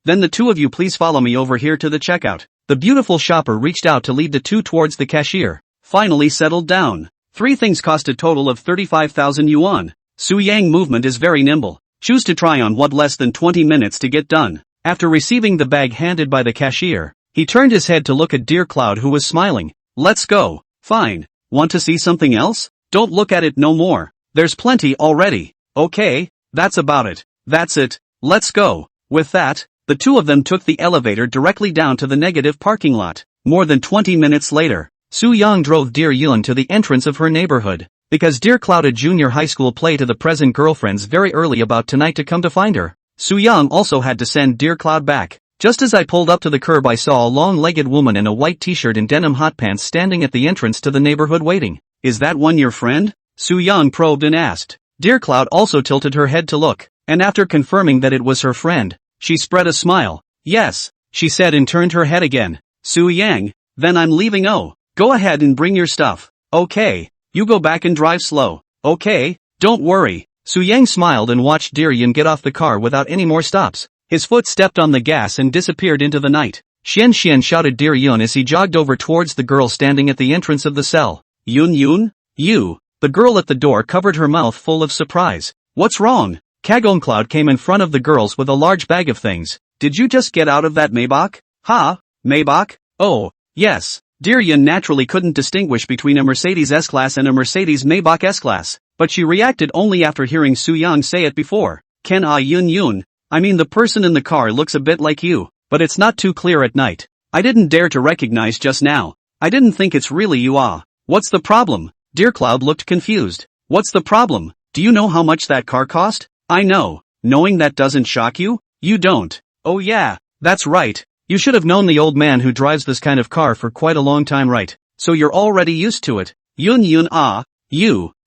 Speaker 1: then the two of you please follow me over here to the checkout." The beautiful shopper reached out to lead the two towards the cashier. Finally settled down. 3 things cost a total of 35,000 yuan. Su Yang movement is very nimble. Choose to try on what less than 20 minutes to get done. After receiving the bag handed by the cashier, he turned his head to look at Dear Cloud who was smiling. "Let's go." "Fine. Want to see something else? Don't look at it no more. There's plenty already." "Okay, that's about it. That's it. Let's go." With that, the two of them took the elevator directly down to the negative parking lot. More than 20 minutes later, Su Yang drove Dear Yun to the entrance of her neighborhood, because Dear Cloud a junior high school play to the present girlfriends very early about tonight to come to find her. Su Yang also had to send Dear Cloud back. Just as I pulled up to the curb, I saw a long-legged woman in a white t-shirt and denim hot pants standing at the entrance to the neighborhood waiting. "Is that one your friend?" Su Yang probed and asked. Dear Cloud also tilted her head to look, and after confirming that it was her friend, she spread a smile. "Yes," she said and turned her head again. "Su Yang, then I'm leaving. Oh, go ahead and bring your stuff." "Okay. You go back and drive slow." "Okay, don't worry." Su Yang smiled and watched Dear Yun get off the car without any more stops. His foot stepped on the gas and disappeared into the night. "Xian Xian," shouted Dear Yun as he jogged over towards the girl standing at the entrance of the cell. "Yun Yun? You?" The girl at the door covered her mouth full of surprise. "What's wrong?" Kagong Cloud came in front of the girls with a large bag of things. "Did you just get out of that Maybach?" "Ha? Maybach? Oh, yes." Dear Yun naturally couldn't distinguish between a Mercedes S-Class and a Mercedes Maybach S-Class, but she reacted only after hearing Su Yang say it before. "Can I Yun Yun? I mean the person in the car looks a bit like you, but it's not too clear at night. I didn't dare to recognize just now. I didn't think it's really you. What's the problem?" Dear Cloud looked confused. "What's the problem? Do you know how much that car cost?" "I know. Knowing that doesn't shock you? You don't." "Oh yeah, that's right. You should have known the old man who drives this kind of car for quite a long time, right? So you're already used to it." "Yun Yun,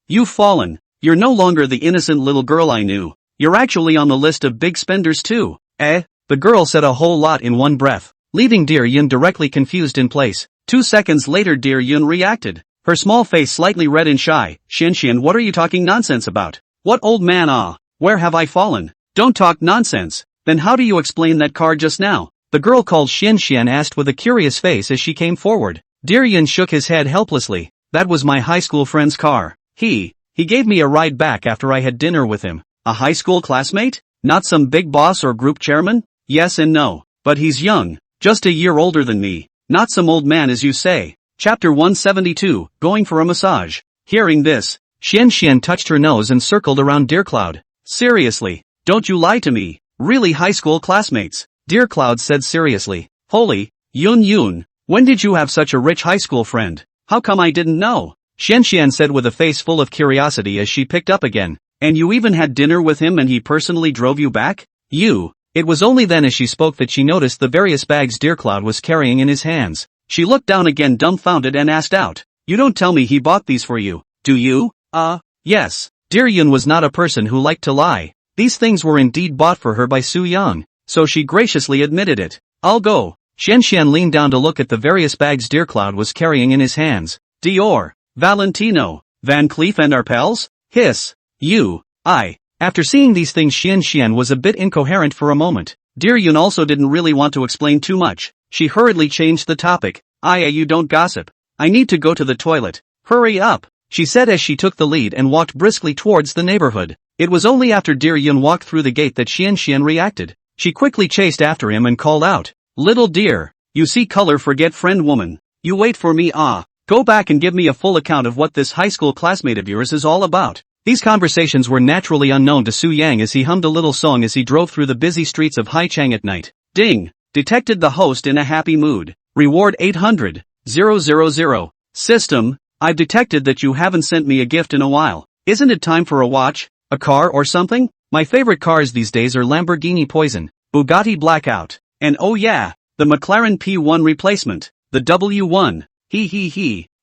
Speaker 1: you've fallen. You're no longer the innocent little girl I knew. You're actually on the list of big spenders too." "Eh?" The girl said a whole lot in one breath, leaving Dear Yun directly confused in place. 2 seconds later Dear Yun reacted, her small face slightly red and shy. "Xian Xian, what are you talking nonsense about?" "What old man? Where have I fallen?" "Don't talk nonsense. Then how do you explain that car just now?" The girl called Xian Xian asked with a curious face as she came forward. Dear Yun shook his head helplessly. "That was my high school friend's car. He gave me a ride back after I had dinner with him." "A high school classmate? Not some big boss or group chairman?" "Yes and no. But he's young, just a year older than me. Not some old man as you say." Chapter 172, Going for a Massage. Hearing this, Xian Xian touched her nose and circled around Dear Cloud. "Seriously, don't you lie to me. Really high school classmates?" Dear Cloud said seriously. "Holy, Yun Yun, when did you have such a rich high school friend? How come I didn't know?" Xian Xian said with a face full of curiosity as she picked up again. "And you even had dinner with him and he personally drove you back?" It was only then as she spoke that she noticed the various bags Deercloud was carrying in his hands. She looked down again dumbfounded and asked out, "You don't tell me he bought these for you, do you?" Yes. Dear Yun was not a person who liked to lie. These things were indeed bought for her by Su Yang, so she graciously admitted it. "I'll go." Xian leaned down to look at the various bags Deercloud was carrying in his hands. "Dior, Valentino, Van Cleef and Arpels? Hiss. After seeing these things, Xian was a bit incoherent for a moment. Dear Yun also didn't really want to explain too much. She hurriedly changed the topic. You don't gossip. I need to go to the toilet. Hurry up," she said as she took the lead and walked briskly towards the neighborhood. It was only after Dear Yun walked through the gate that Xian reacted. She quickly chased after him and called out, "Little dear, you see color forget friend woman. You wait for me. Go back and give me a full account of what this high school classmate of yours is all about." These conversations were naturally unknown to Su Yang as he hummed a little song as he drove through the busy streets of Haichang at night. Ding! Detected the host in a happy mood. Reward 800,000. System, I've detected that you haven't sent me a gift in a while. Isn't it time for a watch, a car or something? My favorite cars these days are Lamborghini Poison, Bugatti Blackout, and oh yeah, the McLaren P1 replacement, the W1.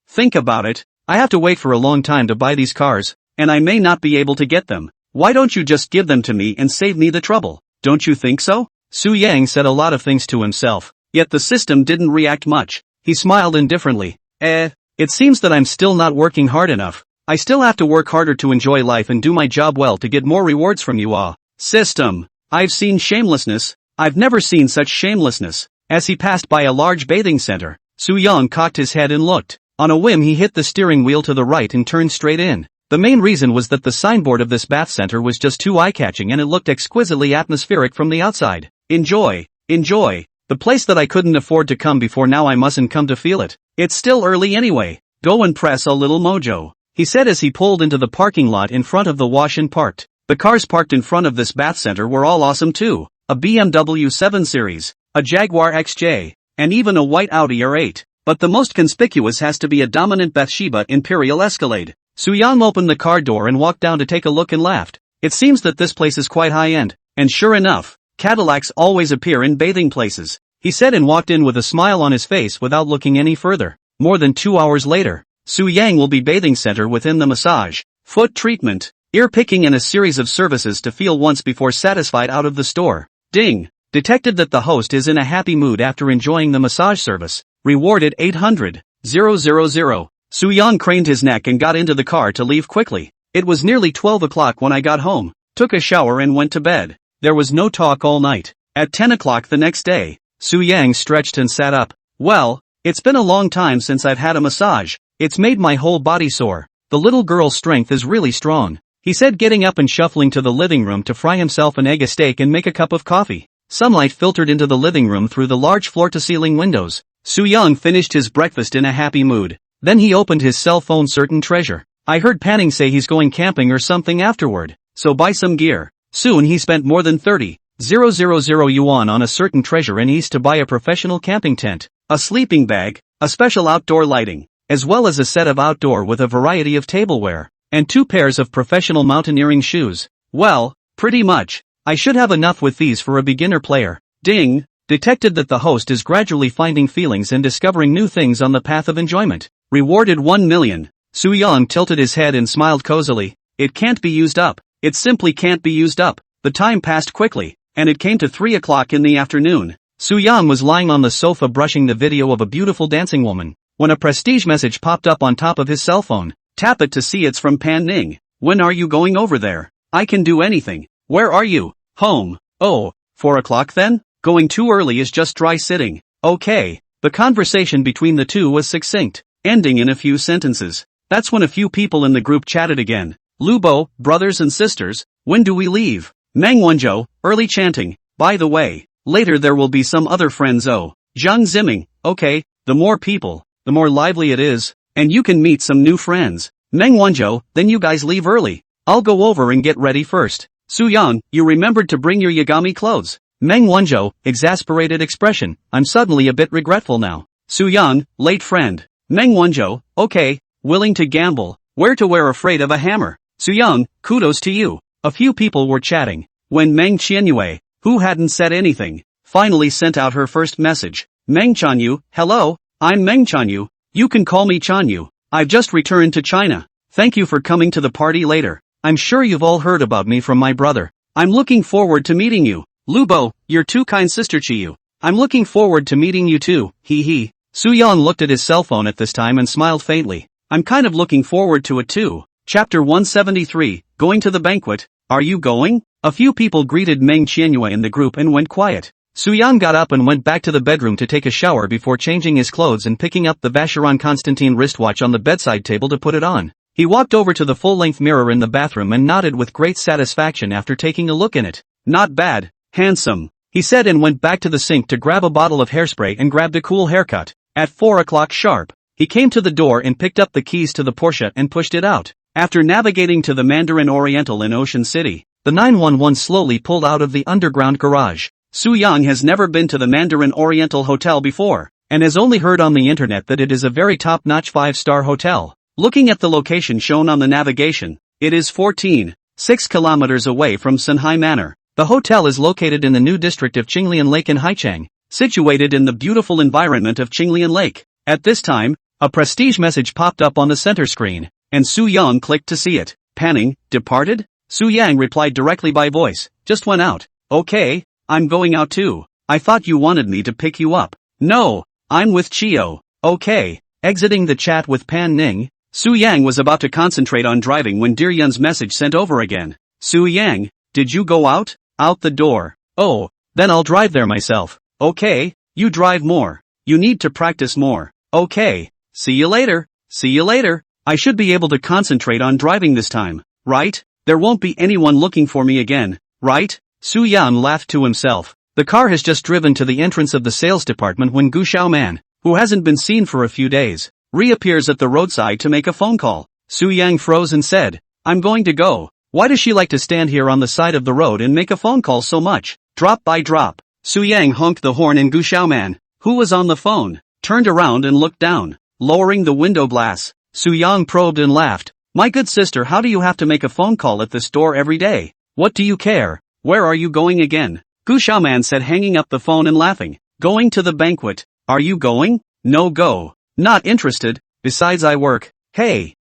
Speaker 1: Think about it, I have to wait for a long time to buy these cars, and I may not be able to get them. Why don't you just give them to me and save me the trouble? Don't you think so? Su Yang said a lot of things to himself, yet the system didn't react much. He smiled indifferently. It seems that I'm still not working hard enough. I still have to work harder to enjoy life and do my job well to get more rewards from you. System, I've seen shamelessness. I've never seen such shamelessness. As he passed by a large bathing center, Su Yang cocked his head and looked. On a whim he hit the steering wheel to the right and turned straight in. The main reason was that the signboard of this bath center was just too eye-catching and it looked exquisitely atmospheric from the outside. Enjoy. The place that I couldn't afford to come before, now I mustn't come to feel it. It's still early anyway. Go and press a little mojo, he said as he pulled into the parking lot in front of the wash and parked. The cars parked in front of this bath center were all awesome too. A BMW 7 Series, a Jaguar XJ, and even a white Audi R8. But the most conspicuous has to be a dominant Bathsheba Imperial Escalade. Su Yang opened the car door and walked down to take a look and laughed. It seems that this place is quite high-end, and sure enough, Cadillacs always appear in bathing places, he said and walked in with a smile on his face without looking any further. More than 2 hours later, Su Yang will be bathing center within the massage, foot treatment, ear picking and a series of services to feel once before satisfied out of the store. Ding! Detected that the host is in a happy mood after enjoying the massage service. Rewarded 800,000. Su Yang craned his neck and got into the car to leave quickly. It was nearly 12 o'clock when I got home, took a shower and went to bed. There was no talk all night. At 10 o'clock the next day, Su Yang stretched and sat up. Well, it's been a long time since I've had a massage. It's made my whole body sore. The little girl's strength is really strong, he said, getting up and shuffling to the living room to fry himself an egg, a steak and make a cup of coffee. Sunlight filtered into the living room through the large floor-to-ceiling windows. Su Yang finished his breakfast in a happy mood. Then he opened his cell phone. Certain treasure. I heard Panning say he's going camping or something afterward, so buy some gear. Soon he spent more than 30,000 yuan on a certain treasure and he's to buy a professional camping tent, a sleeping bag, a special outdoor lighting, as well as a set of outdoor with a variety of tableware, and 2 pairs of professional mountaineering shoes. Well, pretty much, I should have enough with these for a beginner player. Ding! Detected that the host is gradually finding feelings and discovering new things on the path of enjoyment. Rewarded 1 million. Su Yang tilted his head and smiled cozily. It can't be used up. It simply can't be used up. The time passed quickly, and it came to 3 o'clock in the afternoon. Su Yang was lying on the sofa brushing the video of a beautiful dancing woman, when a prestige message popped up on top of his cell phone. Tap it to see it's from Pan Ning. When are you going over there? I can do anything. Where are you? Home. Oh, 4 o'clock then? Going too early is just dry sitting. Okay. The conversation between the two was succinct, ending in a few sentences. That's when a few people in the group chatted again. Lubo, brothers and sisters, when do we leave? Mengwenzhou, early chanting. By the way, later there will be some other friends. Oh, Zhang Ziming. Okay, the more people, the more lively it is, and you can meet some new friends. Mengwenzhou, then you guys leave early. I'll go over and get ready first. Su Yang, you remembered to bring your Yagami clothes. Mengwenzhou, exasperated expression. I'm suddenly a bit regretful now. Su Yang, late friend. Mengwenzhou, okay, willing to gamble. Where to wear, afraid of a hammer. Su Yang, kudos to you. A few people were chatting, when Meng Qianyue, who hadn't said anything, finally sent out her first message. Meng Chanyu, hello, I'm Meng Chanyu. You can call me Chanyu. I've just returned to China. Thank you for coming to the party later. I'm sure you've all heard about me from my brother. I'm looking forward to meeting you. Lubo, your too kind sister Chiyu. I'm looking forward to meeting you too, hee hee. Su-yang looked at his cell phone at this time and smiled faintly. I'm kind of looking forward to it too. Chapter 173, Going to the Banquet. Are you going? A few people greeted Meng Qianyue in the group and went quiet. Su-yang got up and went back to the bedroom to take a shower before changing his clothes and picking up the Vacheron Constantine wristwatch on the bedside table to put it on. He walked over to the full-length mirror in the bathroom and nodded with great satisfaction after taking a look in it. Not bad, handsome, he said and went back to the sink to grab a bottle of hairspray and grabbed a cool haircut. At 4 o'clock sharp, he came to the door and picked up the keys to the Porsche and pushed it out. After navigating to the Mandarin Oriental in Ocean City, the 911 slowly pulled out of the underground garage. Su-yang has never been to the Mandarin Oriental Hotel before, and has only heard on the internet that it is a very top-notch 5-star hotel. Looking at the location shown on the navigation, it is 14.6 kilometers away from Sunhai Manor. The hotel is located in the new district of Qinglian Lake in Haicheng, situated in the beautiful environment of Qinglian Lake. At this time, a prestige message popped up on the center screen, and Su-yang clicked to see it. Panning, departed? Su-yang replied directly by voice, just went out. Okay, I'm going out too. I thought you wanted me to pick you up. No, I'm with Chio. Okay. Exiting the chat with Pan Ning, Su-yang was about to concentrate on driving when Dear Yun's message sent over again. Su-yang, did you go out? Out the door. Oh, then I'll drive there myself. Okay, you drive more. You need to practice more. Okay, see you later. See you later. I should be able to concentrate on driving this time, right? There won't be anyone looking for me again, right? Su-yang laughed to himself. The car has just driven to the entrance of the sales department when Gu Xiaoman, who hasn't been seen for a few days, reappears at the roadside to make a phone call. Su-yang froze and said, I'm going to go. Why does she like to stand here on the side of the road and make a phone call so much? Drop by drop. Su-yang honked the horn and Gu Xiaoman, who was on the phone, turned around and looked down, lowering the window glass. Su-yang probed and laughed. My good sister, how do you have to make a phone call at this door every day? What do you care? Where are you going again? Gu Xiaoman said, hanging up the phone and laughing. Going to the banquet. Are you going? No go. Not interested. Besides I work. Hey,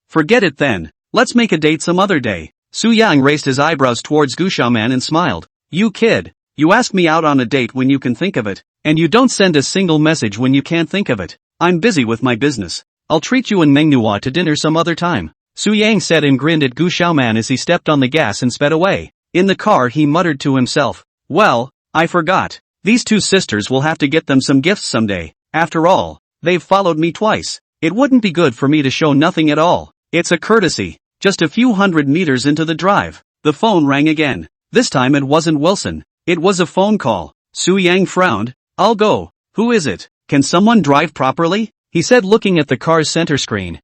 Speaker 1: forget it then. Let's make a date some other day. Su-yang raised his eyebrows towards Gu Xiaoman and smiled. You kid. You ask me out on a date when you can think of it, and you don't send a single message when you can't think of it. I'm busy with my business. I'll treat you and Manhwa to dinner some other time. Su-yang said and grinned at Gu Xiaoman as he stepped on the gas and sped away. In the car he muttered to himself. Well, I forgot. These two sisters will have to get them some gifts someday. After all, they've followed me twice. It wouldn't be good for me to show nothing at all. It's a courtesy. Just a few hundred meters into the drive, the phone rang again. This time it wasn't Wilson. It was a phone call. Su-yang frowned. I'll go. Who is it? Can someone drive properly? He said, looking at the car's center screen.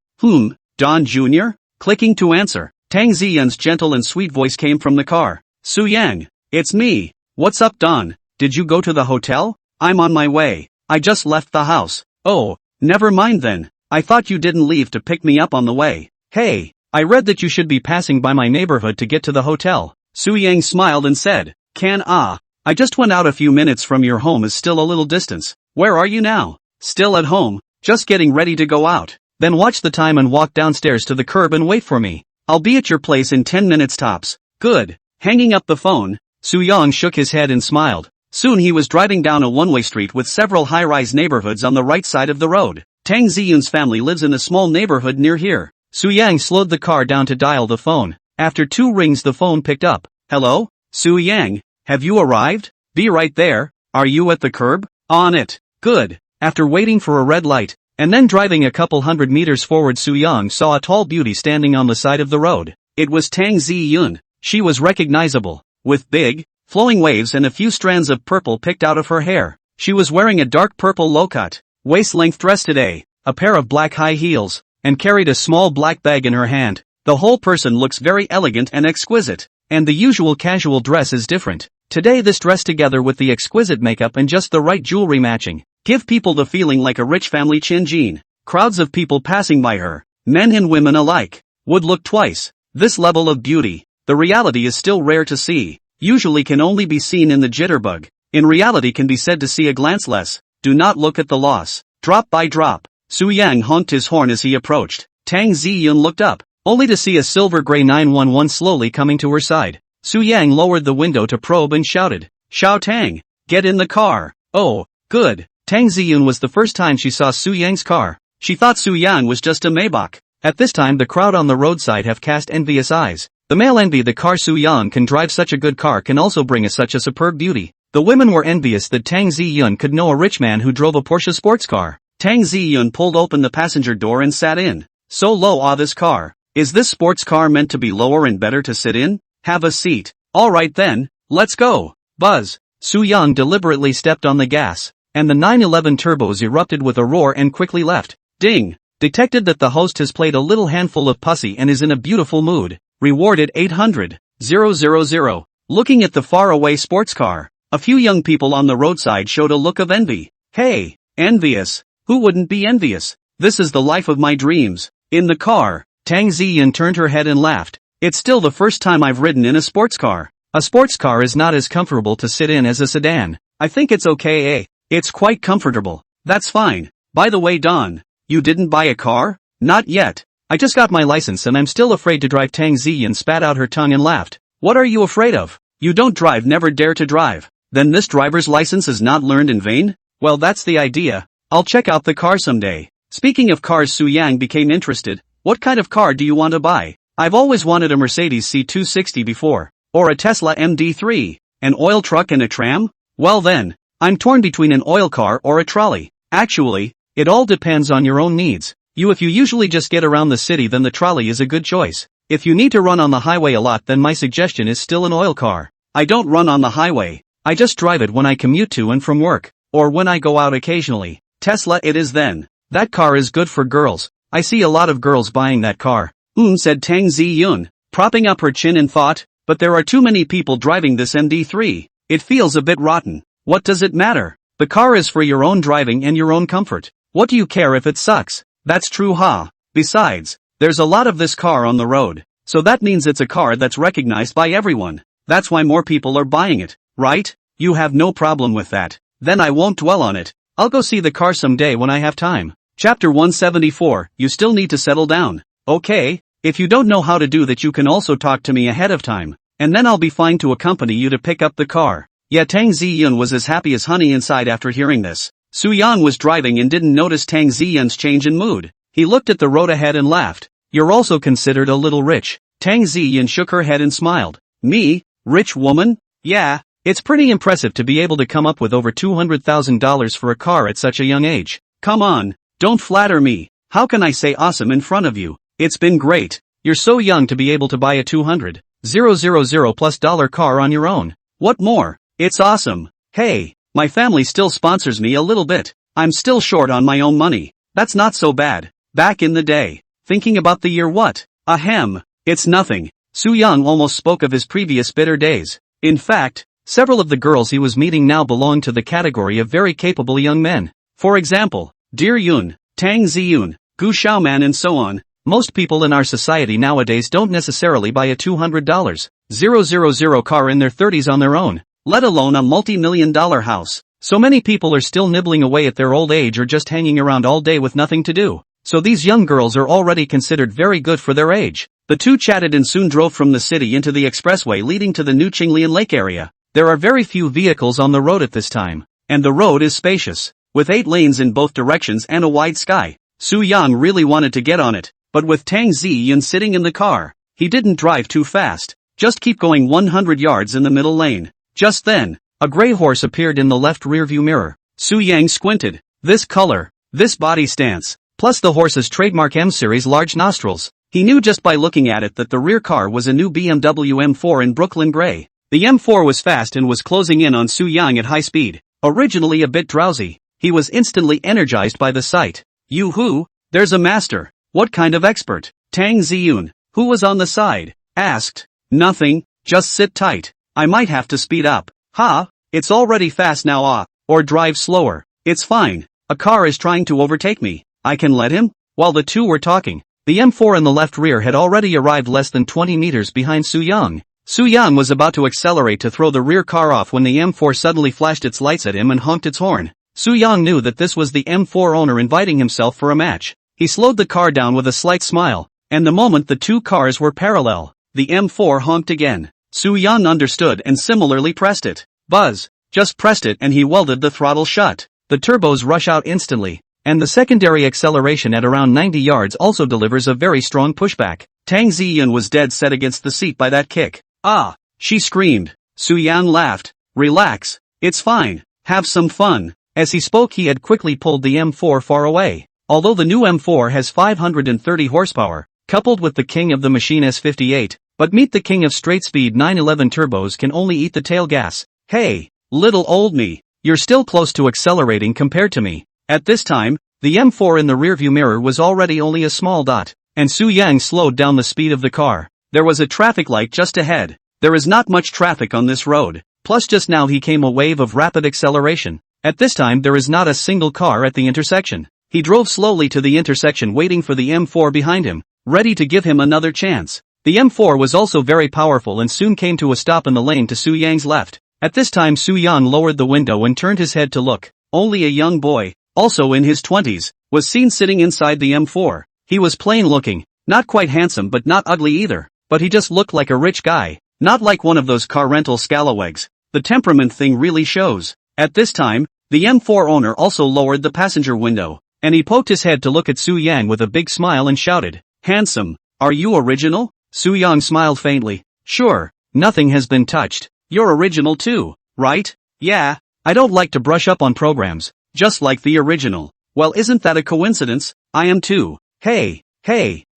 Speaker 1: Don Jr.? Clicking to answer. Tang Ziyun's gentle and sweet voice came from the car. Su-yang. It's me. What's up, Don? Did you go to the hotel? I'm on my way. I just left the house. Oh, never mind then. I thought you didn't leave to pick me up on the way. Hey, I read that you should be passing by my neighborhood to get to the hotel. Su-yang smiled and said, I just went out a few minutes from your home is still a little distance. Where are you now? Still at home, just getting ready to go out. Then watch the time and walk downstairs to the curb and wait for me. I'll be at your place in 10 minutes tops. Good. Hanging up the phone, Su-yang shook his head and smiled. Soon he was driving down a one-way street with several high-rise neighborhoods on the right side of the road. Tang Ziyun's family lives in a small neighborhood near here. Su-yang slowed the car down to dial the phone. After 2 rings the phone picked up. Hello? Su-yang, have you arrived? Be right there. Are you at the curb? On it. Good. After waiting for a red light, and then driving a couple hundred meters forward, Su-yang saw a tall beauty standing on the side of the road. It was Tang Ziyun. She was recognizable, with big, flowing waves and a few strands of purple picked out of her hair. She was wearing a dark purple low-cut, waist-length dress today, a pair of black high heels, and carried a small black bag in her hand. The whole person looks very elegant and exquisite, and the usual casual dress is different. Today this dress together with the exquisite makeup and just the right jewelry matching, give people the feeling like a rich family Qinjin. Crowds of people passing by her, men and women alike, would look twice. This level of beauty, the reality is still rare to see. usually can only be seen in the jitterbug. In reality can be said to see a glance less. Do not look at the loss. Drop by drop. Su Yang honked his horn as he approached. Tang Ziyun looked up, only to see a silver-gray 911 slowly coming to her side. Su Yang lowered the window to probe and shouted, "Xiao Tang, get in the car." Oh, good. Tang Ziyun was the first time she saw Su Yang's car. She thought Su Yang was just a Maybach. At this time the crowd on the roadside have cast envious eyes. The male envy the car Su Yang can drive such a good car can also bring us such a superb beauty. The women were envious that Tang Ziyun could know a rich man who drove a Porsche sports car. Tang Ziyun pulled open the passenger door and sat in. So low this car. Is this sports car meant to be lower and better to sit in? Have a seat. Alright then, let's go. Buzz. Su Yang deliberately stepped on the gas, and the 911 turbos erupted with a roar and quickly left. Ding. Detected that the host has played a little handful of pussy and is in a beautiful mood. Rewarded 800,000. Looking at the faraway sports car, a few young people on the roadside showed a look of envy. Hey, envious. Who wouldn't be envious? This is the life of my dreams. In the car, Tang Ziyun turned her head and laughed. It's still the first time I've ridden in a sports car. A sports car is not as comfortable to sit in as a sedan. I think it's okay, eh? It's quite comfortable. That's fine. By the way, Don, you didn't buy a car? Not yet. I just got my license and I'm still afraid to drive. Tang Ziyun spat out her tongue and laughed. What are you afraid of? You don't drive, never dare to drive. Then this driver's license is not learned in vain? Well, that's the idea. I'll check out the car someday. Speaking of cars, Su Yang became interested. What kind of car do you want to buy? I've always wanted a Mercedes C260 before. Or a Tesla MD3. An oil truck and a tram? Well then, I'm torn between an oil car or a trolley. Actually, it all depends on your own needs. If you usually just get around the city, then the trolley is a good choice. If you need to run on the highway a lot, then my suggestion is still an oil car. I don't run on the highway. I just drive it when I commute to and from work, or when I go out occasionally. Tesla it is then. That car is good for girls. I see a lot of girls buying that car. Said Tang Ziyun, propping up her chin in thought, but there are too many people driving this MD3. It feels a bit rotten. What does it matter? The car is for your own driving and your own comfort. What do you care if it sucks? That's true, huh? Besides, there's a lot of this car on the road, so that means it's a car that's recognized by everyone. That's why more people are buying it, right? You have no problem with that. Then I won't dwell on it. I'll go see the car someday when I have time. Chapter 174, you still need to settle down. Okay, if you don't know how to do that, you can also talk to me ahead of time, and then I'll be fine to accompany you to pick up the car. Yeah, Tang Ziyun was as happy as honey inside after hearing this. Su Yang was driving and didn't notice Tang Ziyun's change in mood. He looked at the road ahead and laughed. You're also considered a little rich. Tang Ziyun shook her head and smiled. Me? Rich woman? Yeah, it's pretty impressive to be able to come up with over $200,000 for a car at such a young age. Come on, don't flatter me. How can I say awesome in front of you? It's been great. You're so young to be able to buy a $200,000+ car on your own. What more? It's awesome. Hey, my family still sponsors me a little bit. I'm still short on my own money. That's not so bad. Back in the day. Thinking about the year what? Ahem. It's nothing. Su Yang almost spoke of his previous bitter days. In fact, several of the girls he was meeting now belonged to the category of very capable young men. For example, Dear Yun, Tang Ziyun, Gu Xiaoman and so on. Most people in our society nowadays don't necessarily buy a $200,000 car in their 30s on their own, let alone a multi-million-dollar house. So many people are still nibbling away at their old age or just hanging around all day with nothing to do. So these young girls are already considered very good for their age. The two chatted and soon drove from the city into the expressway leading to the new Qinglian Lake area. There are very few vehicles on the road at this time, and the road is spacious, with 8 lanes in both directions and a wide sky. Su Yang really wanted to get on it, but with Tang Ziyun sitting in the car, he didn't drive too fast. Just keep going 100 yards in the middle lane. Just then, a gray horse appeared in the left rearview mirror. Su Yang squinted. This color, this body stance, plus the horse's trademark M-Series large nostrils. He knew just by looking at it that the rear car was a new BMW M4 in Brooklyn gray. The M4 was fast and was closing in on Su Yang at high speed. Originally a bit drowsy, he was instantly energized by the sight. Yoo-hoo, there's a master. What kind of expert? Tang Ziyun, who was on the side, asked. Nothing, just sit tight. I might have to speed up. Ha, it's already fast now or drive slower. It's fine. A car is trying to overtake me. I can let him? While the two were talking, the M4 in the left rear had already arrived less than 20 meters behind Su Yang. Su Yang was about to accelerate to throw the rear car off when the M4 suddenly flashed its lights at him and honked its horn. Su Yang knew that this was the M4 owner inviting himself for a match. He slowed the car down with a slight smile, and the moment the two cars were parallel, the M4 honked again. Su Yang understood and similarly pressed it. Buzz. Just pressed it and he welded the throttle shut. The turbos rush out instantly, and the secondary acceleration at around 90 yards also delivers a very strong pushback. Tang Ziyun was dead set against the seat by that kick. Ah! She screamed. Su Yang laughed. Relax. It's fine. Have some fun. As he spoke he had quickly pulled the M4 far away. Although the new M4 has 530 horsepower, coupled with the king of the machine S58, but meet the king of straight-speed 911 turbos can only eat the tail gas. Hey, little old me, you're still close to accelerating compared to me. At this time, the M4 in the rearview mirror was already only a small dot, and Su Yang slowed down the speed of the car. There was a traffic light just ahead. There is not much traffic on this road, plus just now he came a wave of rapid acceleration. At this time there is not a single car at the intersection. He drove slowly to the intersection waiting for the M4 behind him, ready to give him another chance. The M4 was also very powerful and soon came to a stop in the lane to Su Yang's left. At this time Su Yang lowered the window and turned his head to look. Only a young boy, also in his 20s, was seen sitting inside the M4. He was plain looking, not quite handsome but not ugly either, but he just looked like a rich guy, not like one of those car rental scalawags. The temperament thing really shows. At this time, the M4 owner also lowered the passenger window, and he poked his head to look at Su Yang with a big smile and shouted, "Handsome, are you original?" Su Yang smiled faintly. "Sure, nothing has been touched. You're original too, right?" "Yeah, I don't like to brush up on programs, just like the original." "Well, isn't that a coincidence? I am too." Hey,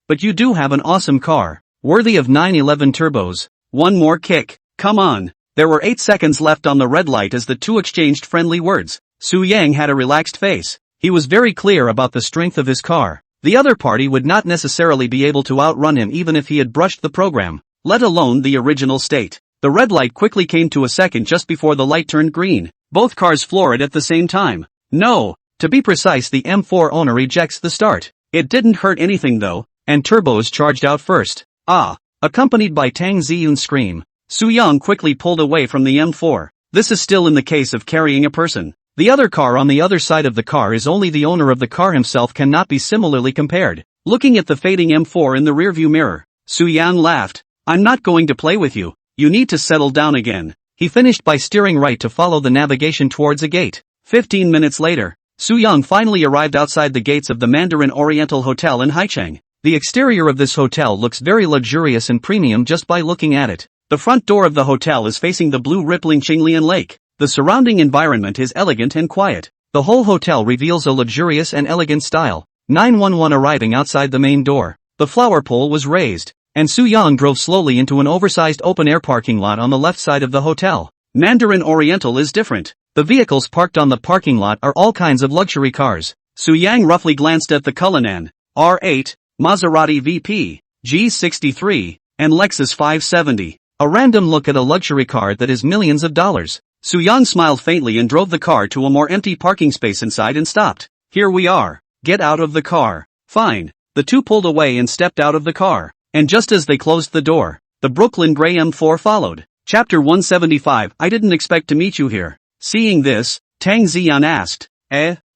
Speaker 1: but you do have an awesome car, worthy of 911 turbos. One more kick, come on." There were 8 seconds left on the red light as the two exchanged friendly words. Su Yang had a relaxed face. He was very clear about the strength of his car. The other party would not necessarily be able to outrun him even if he had brushed the program, let alone the original state. The red light quickly came to a second just before the light turned green. Both cars floored at the same time. No, to be precise, the M4 owner ejects the start. It didn't hurt anything though, and turbos charged out first. Ah! Accompanied by Tang Ziyun's scream, Su Yang quickly pulled away from the M4. This is still in the case of carrying a person. The other car on the other side of the car is only the owner of the car himself cannot be similarly compared. Looking at the fading M4 in the rearview mirror, Su Yang laughed. "I'm not going to play with you. You need to settle down again." He finished by steering right to follow the navigation towards a gate. 15 minutes later, Su Yang finally arrived outside the gates of the Mandarin Oriental Hotel in Haicheng. The exterior of this hotel looks very luxurious and premium just by looking at it. The front door of the hotel is facing the blue rippling Qinglian Lake. The surrounding environment is elegant and quiet. The whole hotel reveals a luxurious and elegant style. 911 arriving outside the main door. The flower pole was raised, and Su Yang drove slowly into an oversized open-air parking lot on the left side of the hotel. Mandarin Oriental is different. The vehicles parked on the parking lot are all kinds of luxury cars. Su Yang roughly glanced at the Cullinan, R8, Maserati VP, G63, and Lexus 570. A random look at a luxury car that is millions of dollars. Su Yang smiled faintly and drove the car to a more empty parking space inside and stopped. "Here we are. Get out of the car." "Fine." The two pulled away and stepped out of the car. And just as they closed the door, the Brooklyn Grey M4 followed. Chapter 175. I didn't expect to meet you here. Seeing this, Tang Ziyan asked,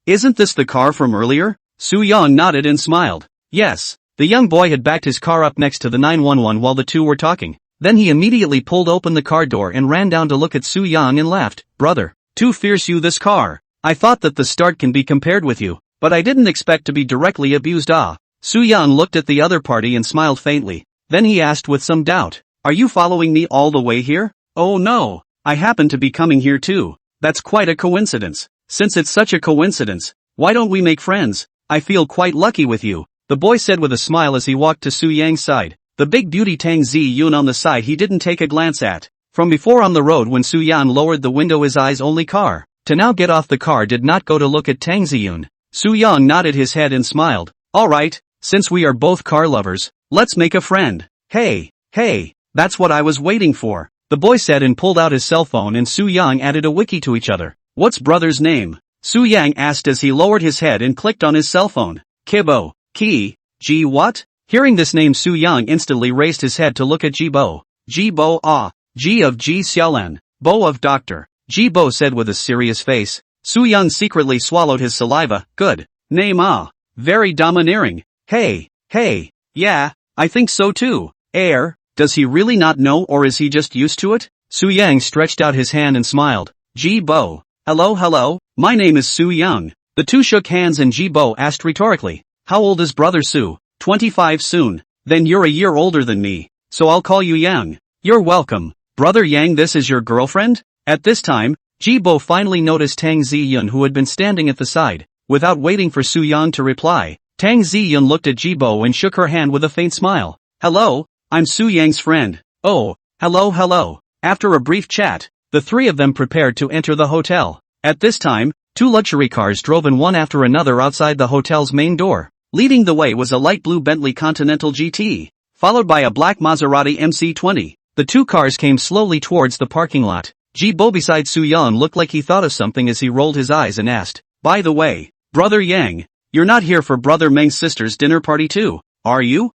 Speaker 1: Isn't this the car from earlier?" Su Yang nodded and smiled. Yes. The young boy had backed his car up next to the 911 while the two were talking. Then he immediately pulled open the car door and ran down to look at Su Yang and laughed. "Brother, too fierce you this car. I thought that the start can be compared with you, but I didn't expect to be directly abused." Su Yang looked at the other party and smiled faintly. Then he asked with some doubt, "Are you following me all the way here?" "Oh no, I happen to be coming here too." "That's quite a coincidence. Since it's such a coincidence, why don't we make friends? I feel quite lucky with you," the boy said with a smile as he walked to Su Yang's side. The big beauty Tang Ziyun on the side he didn't take a glance at. From before on the road when Su Yang lowered the window his eyes only car, to now get off the car did not go to look at Tang Ziyun. Su Yang nodded his head and smiled. "Alright, since we are both car lovers, let's make a friend." Hey, that's what I was waiting for," the boy said and pulled out his cell phone and Su Yang added a wiki to each other. "What's brother's name?" Su Yang asked as he lowered his head and clicked on his cell phone. "Kibo, Ki, G what?" Hearing this name Su Yang instantly raised his head to look at Jibo. Ji Bo ah. Ji of Ji Xiaolan. Bo of Doctor. Ji Bo said with a serious face. Su Yang secretly swallowed his saliva. Good name ah. Very domineering. Hey, yeah, I think so too. Does he really not know or is he just used to it? Su Yang stretched out his hand and smiled. Ji Bo. Hello, my name is Su Yang. The two shook hands and Ji Bo asked rhetorically. How old is brother Su? 25 soon. Then you're a year older than me, so I'll call you Yang. You're welcome. Brother Yang, this is your girlfriend? At this time, Ji Bo finally noticed Tang Ziyun, who had been standing at the side. Without waiting for Su Yang to reply, Tang Ziyun looked at Ji Bo and shook her hand with a faint smile. Hello, I'm Su Yang's friend. Oh, hello. After a brief chat, the three of them prepared to enter the hotel. At this time, two luxury cars drove in one after another outside the hotel's main door. Leading the way was a light blue Bentley Continental GT, followed by a black Maserati MC20. The two cars came slowly towards the parking lot. Ji Bo beside Su Yang looked like he thought of something as he rolled his eyes and asked, By the way, Brother Yang, you're not here for Brother Meng's sister's dinner party too, are you?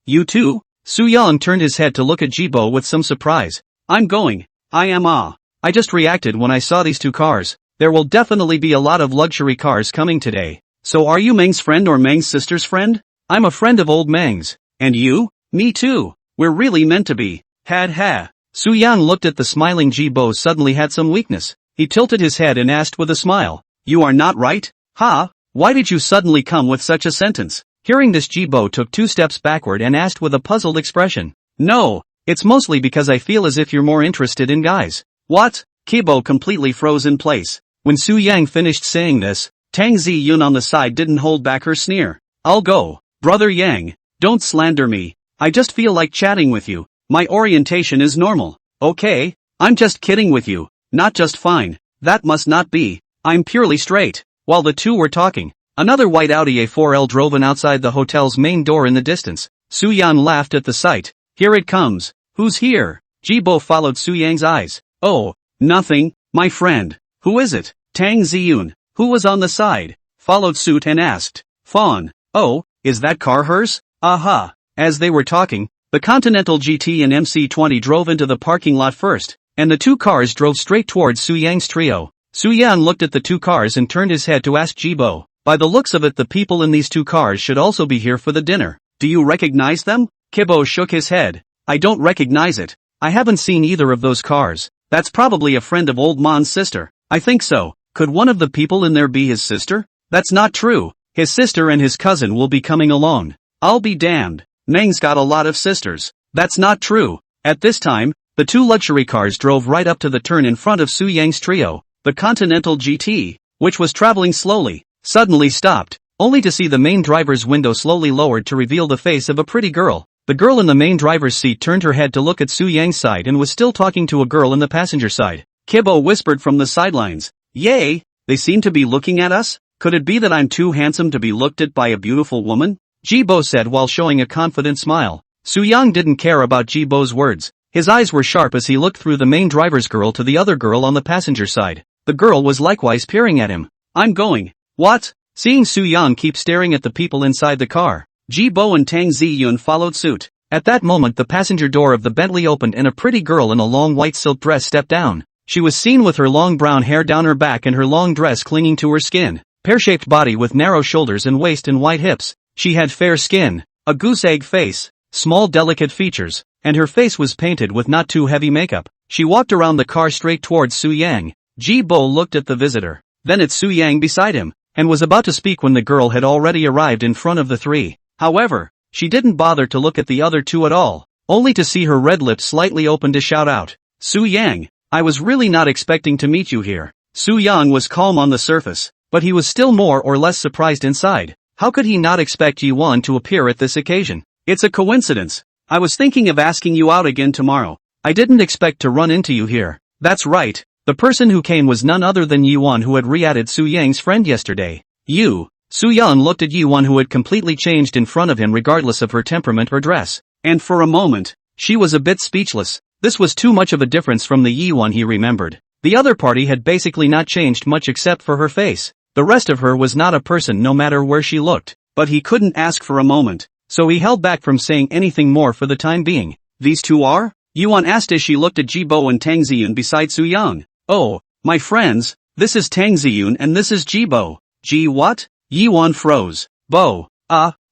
Speaker 1: You too? Su Yang turned his head to look at Ji Bo with some surprise. I'm going. I am I just reacted when I saw these two cars. There will definitely be a lot of luxury cars coming today. So are you Meng's friend or Meng's sister's friend? I'm a friend of old Meng's. And you? Me too. We're really meant to be. Ha. Su Yang looked at the smiling Ji Bo, suddenly had some weakness. He tilted his head and asked with a smile. You are not right? Ha? Why did you suddenly come with such a sentence? Hearing this, Ji Bo took 2 steps backward and asked with a puzzled expression. No, it's mostly because I feel as if you're more interested in guys. What? Ji Bo completely froze in place. When Su Yang finished saying this, Tang Ziyun on the side didn't hold back her sneer. I'll go. Brother Yang, don't slander me. I just feel like chatting with you. My orientation is normal. Okay, I'm just kidding with you. Not just fine. That must not be. I'm purely straight. While the two were talking, another white Audi A4L drove in outside the hotel's main door in the distance. Su Yang laughed at the sight. Here it comes. Who's here? Ji Bo followed Su Yang's eyes. Oh, nothing, my friend. Who is it? Tang Ziyun, who was on the side, followed suit and asked. Fawn. Oh, is that car hers? Aha. As they were talking, the Continental GT and MC20 drove into the parking lot first, and the two cars drove straight towards Su Yang's trio. Su Yang looked at the two cars and turned his head to ask Ji Bo. By the looks of it, the people in these two cars should also be here for the dinner. Do you recognize them? Ji Bo shook his head. I don't recognize it. I haven't seen either of those cars. That's probably a friend of old Man's sister. I think so. Could one of the people in there be his sister? That's not true. His sister and his cousin will be coming along. I'll be damned. Meng's got a lot of sisters. That's not true. At this time, the two luxury cars drove right up to the turn in front of Su Yang's trio. The Continental GT, which was traveling slowly, suddenly stopped, only to see the main driver's window slowly lowered to reveal the face of a pretty girl. The girl in the main driver's seat turned her head to look at Su Yang's side and was still talking to a girl in the passenger side. Ji Bo whispered from the sidelines. Yay, they seem to be looking at us? Could it be that I'm too handsome to be looked at by a beautiful woman? Ji Bo said while showing a confident smile. Su Yang didn't care about Ji Bo's words. His eyes were sharp as he looked through the main driver's girl to the other girl on the passenger side. The girl was likewise peering at him. I'm going. What? Seeing Su Yang keep staring at the people inside the car, Ji Bo and Tang Ziyun followed suit. At that moment, the passenger door of the Bentley opened and a pretty girl in a long white silk dress stepped down. She was seen with her long brown hair down her back and her long dress clinging to her skin. Pear-shaped body with narrow shoulders and waist and white hips. She had fair skin, a goose-egg face, small delicate features, and her face was painted with not too heavy makeup. She walked around the car straight towards Su Yang. Ji Bo looked at the visitor, then at Su Yang beside him, and was about to speak when the girl had already arrived in front of the three. However, she didn't bother to look at the other two at all, only to see her red lips slightly open to shout out, Su Yang, I was really not expecting to meet you here. Su Yang was calm on the surface, but he was still more or less surprised inside. How could he not expect Yi-Wan to appear at this occasion? It's a coincidence. I was thinking of asking you out again tomorrow. I didn't expect to run into you here. That's right. The person who came was none other than Yi-Wan, who had re-added Su Yang's friend yesterday. You. Su Yang looked at Yi-Wan, who had completely changed in front of him regardless of her temperament or dress. And for a moment, she was a bit speechless. This was too much of a difference from the Yi-Wan he remembered. The other party had basically not changed much except for her face. The rest of her was not a person no matter where she looked. But he couldn't ask for a moment, so he held back from saying anything more for the time being. These two are? Yuan asked as she looked at Jibo and Tang Ziyun beside Su Yang. Oh, my friends, this is Tang Ziyun and this is Jibo. Ji what? Yuan froze. Bo.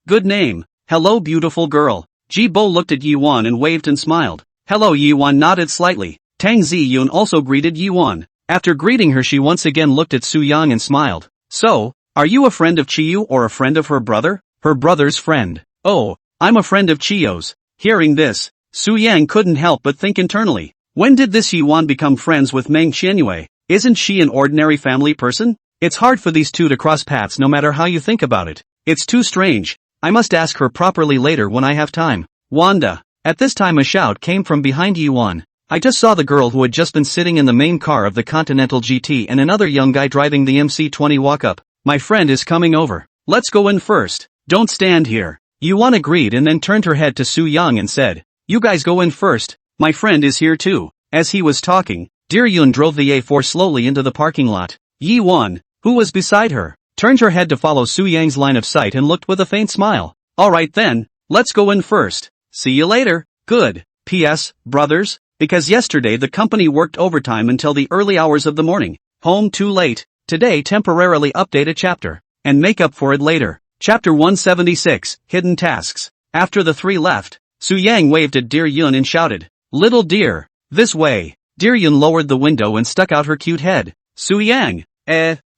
Speaker 1: Good name. Hello beautiful girl. Jibo looked at Yuan and waved and smiled. Hello Yuan nodded slightly. Tang Ziyun also greeted Yuan. After greeting her she once again looked at Su Yang and smiled. So, are you a friend of Chiyu or a friend of her brother? Her brother's friend. Oh, I'm a friend of Chiyu's. Hearing this, Su Yang couldn't help but think internally. When did this Yuan become friends with Meng Qianyue? Isn't she an ordinary family person? It's hard for these two to cross paths no matter how you think about it. It's too strange. I must ask her properly later when I have time. Wanda. At this time a shout came from behind Yuan. I just saw the girl who had just been sitting in the main car of the Continental GT and another young guy driving the MC20 walk up. My friend is coming over. Let's go in first. Don't stand here. Yuan agreed and then turned her head to Su Yang and said, you guys go in first. My friend is here too. As he was talking, Dear Yun drove the A4 slowly into the parking lot. Yuan, who was beside her, turned her head to follow Su Yang's line of sight and looked with a faint smile. Alright then, let's go in first. See you later. Good. P.S. Brothers, because yesterday the company worked overtime until the early hours of the morning. Home too late. Today temporarily update a chapter. And make up for it later. Chapter 176, Hidden Tasks. After the three left, Su Yang waved at Dear Yun and shouted, Little dear, this way. Dear Yun lowered the window and stuck out her cute head. Su Yang,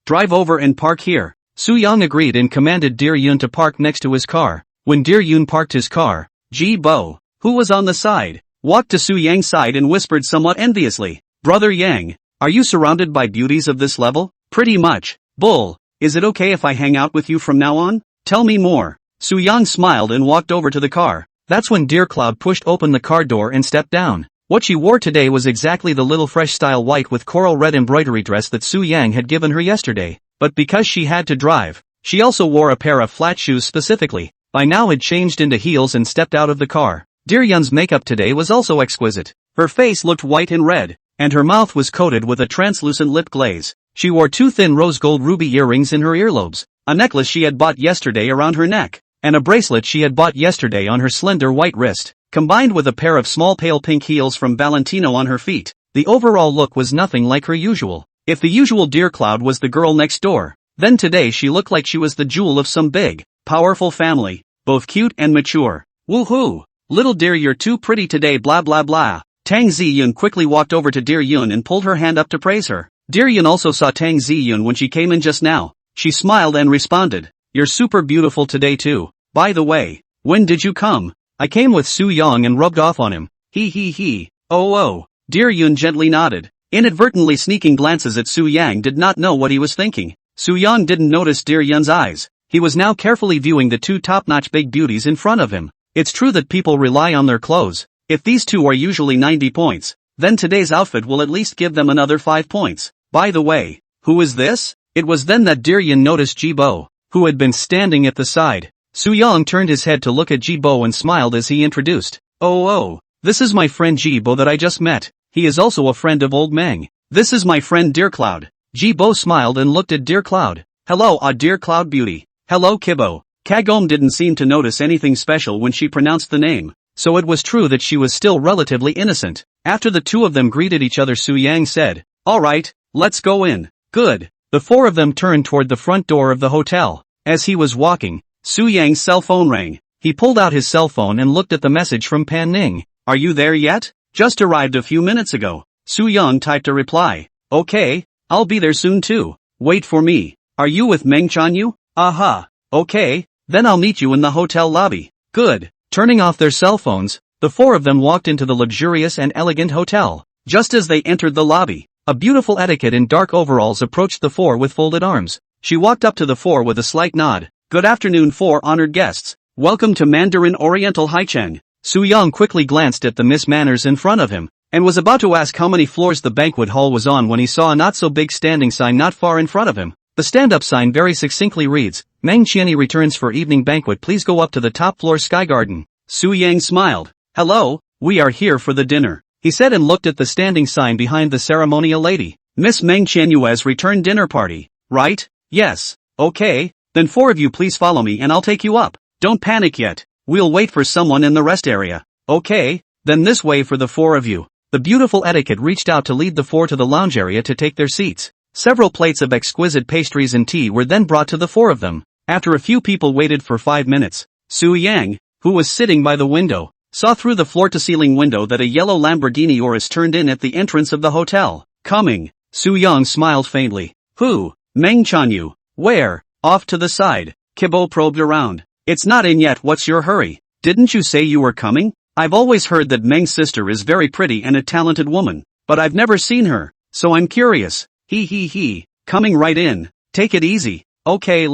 Speaker 1: drive over and park here. Su Yang agreed and commanded Dear Yun to park next to his car. When Dear Yun parked his car, Ji Bo, who was on the side, walked to Su Yang's side and whispered somewhat enviously, Brother Yang, are you surrounded by beauties of this level? Pretty much. Bull, is it okay if I hang out with you from now on? Tell me more. Su Yang smiled and walked over to the car. That's when Dear Cloud pushed open the car door and stepped down. What she wore today was exactly the little fresh style white with coral red embroidery dress that Su Yang had given her yesterday. But because she had to drive, she also wore a pair of flat shoes specifically. By now had changed into heels and stepped out of the car. Dear Yun's makeup today was also exquisite. Her face looked white and red, and her mouth was coated with a translucent lip glaze. She wore two thin rose gold ruby earrings in her earlobes, a necklace she had bought yesterday around her neck, and a bracelet she had bought yesterday on her slender white wrist, combined with a pair of small pale pink heels from Valentino on her feet. The overall look was nothing like her usual. If the usual Dear Cloud was the girl next door, then today she looked like she was the jewel of some big, powerful family, both cute and mature. Woohoo! Little dear, you're too pretty today, blah blah blah. Tang Ziyun quickly walked over to Dear Yun and pulled her hand up to praise her. Dear Yun also saw Tang Ziyun when she came in just now. She smiled and responded, you're super beautiful today too. By the way, when did you come? I came with Su Yang and rubbed off on him. He. Oh. Dear Yun gently nodded. Inadvertently sneaking glances at Su Yang did not know what he was thinking. Su Yang didn't notice Dear Yun's eyes. He was now carefully viewing the two top-notch big beauties in front of him. It's true that people rely on their clothes. If these two are usually 90 points, then today's outfit will at least give them another 5 points. By the way, who is this? It was then that Dear Yun noticed Jibo, who had been standing at the side. Su Yang turned his head to look at Jibo and smiled as he introduced. Oh, this is my friend Jibo that I just met. He is also a friend of old Meng. This is my friend Dear Cloud. Jibo smiled and looked at Dear Cloud. Hello, Dear Cloud Beauty. Hello Kibo. Kagome didn't seem to notice anything special when she pronounced the name, so it was true that she was still relatively innocent. After the two of them greeted each other, Su Yang said, Alright, let's go in. Good. The four of them turned toward the front door of the hotel. As he was walking, Su Yang's cell phone rang. He pulled out his cell phone and looked at the message from Pan Ning. Are you there yet? Just arrived a few minutes ago. Su Yang typed a reply. Okay, I'll be there soon too. Wait for me. Are you with Meng Qianyue? Aha. Okay, then I'll meet you in the hotel lobby. Good. Turning off their cell phones, the four of them walked into the luxurious and elegant hotel. Just as they entered the lobby, a beautiful etiquette in dark overalls approached the four with folded arms. She walked up to the four with a slight nod. Good afternoon, four honored guests. Welcome to Mandarin Oriental Haicheng. Su Yang quickly glanced at the Miss Manners in front of him, and was about to ask how many floors the banquet hall was on when he saw a not-so-big standing sign not far in front of him. The stand-up sign very succinctly reads, Meng Qianyue returns for evening banquet, please go up to the top floor Sky Garden. Su Yang smiled. Hello, we are here for the dinner, he said and looked at the standing sign behind the ceremonial lady. Miss Meng Qianyue's return dinner party, right? Yes. Okay, then four of you please follow me and I'll take you up. Don't panic yet, we'll wait for someone in the rest area. Okay, Then this way for the four of you. The beautiful etiquette reached out to lead the four to the lounge area to take their seats. Several plates of exquisite pastries and tea were then brought to the four of them. After a few people waited for 5 minutes, Su Yang, who was sitting by the window, saw through the floor-to-ceiling window that a yellow Lamborghini Urus turned in at the entrance of the hotel. Coming. Su Yang smiled faintly. Who? Meng Chanyu. Where? Off to the side. Kibo probed around. It's not in yet, what's your hurry? Didn't you say you were coming? I've always heard that Meng's sister is very pretty and a talented woman, but I've never seen her, so I'm curious. He. Coming right in. Take it easy. Okay,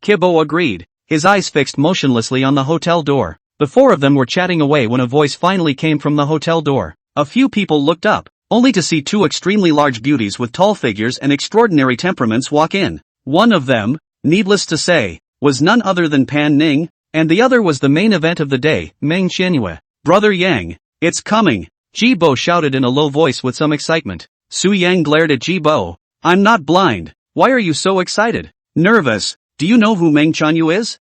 Speaker 1: Kibo agreed, his eyes fixed motionlessly on the hotel door. The four of them were chatting away when a voice finally came from the hotel door. A few people looked up, only to see two extremely large beauties with tall figures and extraordinary temperaments walk in. One of them, needless to say, was none other than Pan Ning, and the other was the main event of the day, Meng Qianyue. Brother Yang, it's coming, Ji Bo shouted in a low voice with some excitement. Su Yang glared at Ji Bo. I'm not blind. Why are you so excited? Nervous. Do you know who Meng Chanyu is?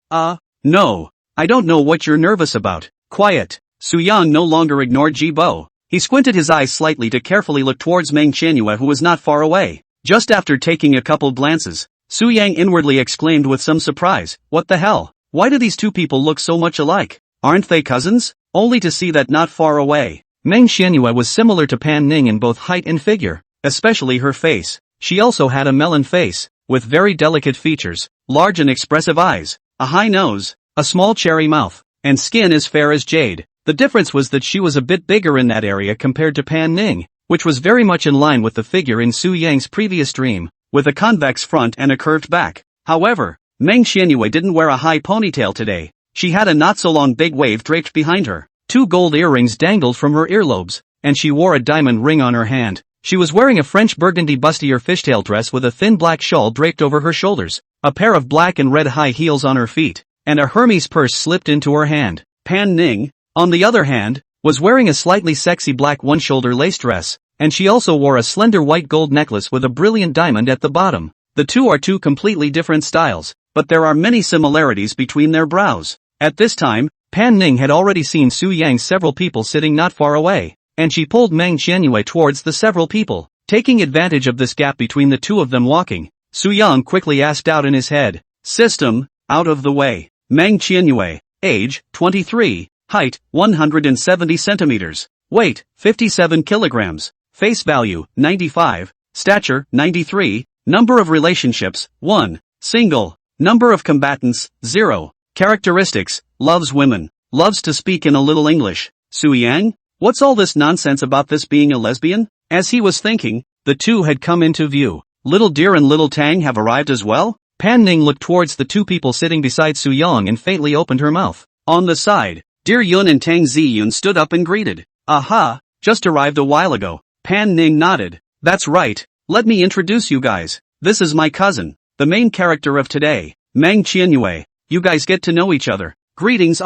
Speaker 1: No. I don't know what you're nervous about. Quiet. Su Yang no longer ignored Ji Bo. He squinted his eyes slightly to carefully look towards Meng Qianyue, who was not far away. Just after taking a couple glances, Su Yang inwardly exclaimed with some surprise, what the hell? Why do these two people look so much alike? Aren't they cousins? Only to see that not far away, Meng Qianyue was similar to Pan Ning in both height and figure, especially her face. She also had a melon face, with very delicate features, large and expressive eyes, a high nose, a small cherry mouth, and skin as fair as jade. The difference was that she was a bit bigger in that area compared to Pan Ning, which was very much in line with the figure in Su Yang's previous dream, with a convex front and a curved back. However, Meng Qianyue didn't wear a high ponytail today. She had a not-so-long big wave draped behind her. 2 gold earrings dangled from her earlobes, and she wore a diamond ring on her hand. She was wearing a French burgundy bustier fishtail dress with a thin black shawl draped over her shoulders, a pair of black and red high heels on her feet, and a Hermes purse slipped into her hand. Pan Ning, on the other hand, was wearing a slightly sexy black one-shoulder lace dress, and she also wore a slender white gold necklace with a brilliant diamond at the bottom. The two are two completely different styles, but there are many similarities between their brows. At this time, Pan Ning had already seen Su Yang's several people sitting not far away, and she pulled Meng Qianyue towards the several people. Taking advantage of this gap between the two of them walking, Su Yang quickly asked out in his head, System, out of the way. Meng Qianyue, age, 23, height, 170 centimeters, weight, 57 kilograms, face value, 95, stature, 93, number of relationships, 1, single, number of combatants, 0. Characteristics, loves women, loves to speak in a little English. Su Yang? What's all this nonsense about this being a lesbian? As he was thinking, the two had come into view. Little Deer and Little Tang have arrived as well? Pan Ning looked towards the two people sitting beside Su Yang and faintly opened her mouth. On the side, Dear Yun and Tang Ziyun stood up and greeted. Aha, just arrived a while ago. Pan Ning nodded. That's right, let me introduce you guys. This is my cousin, the main character of today, Meng Qianyue. You guys get to know each other. Greetings,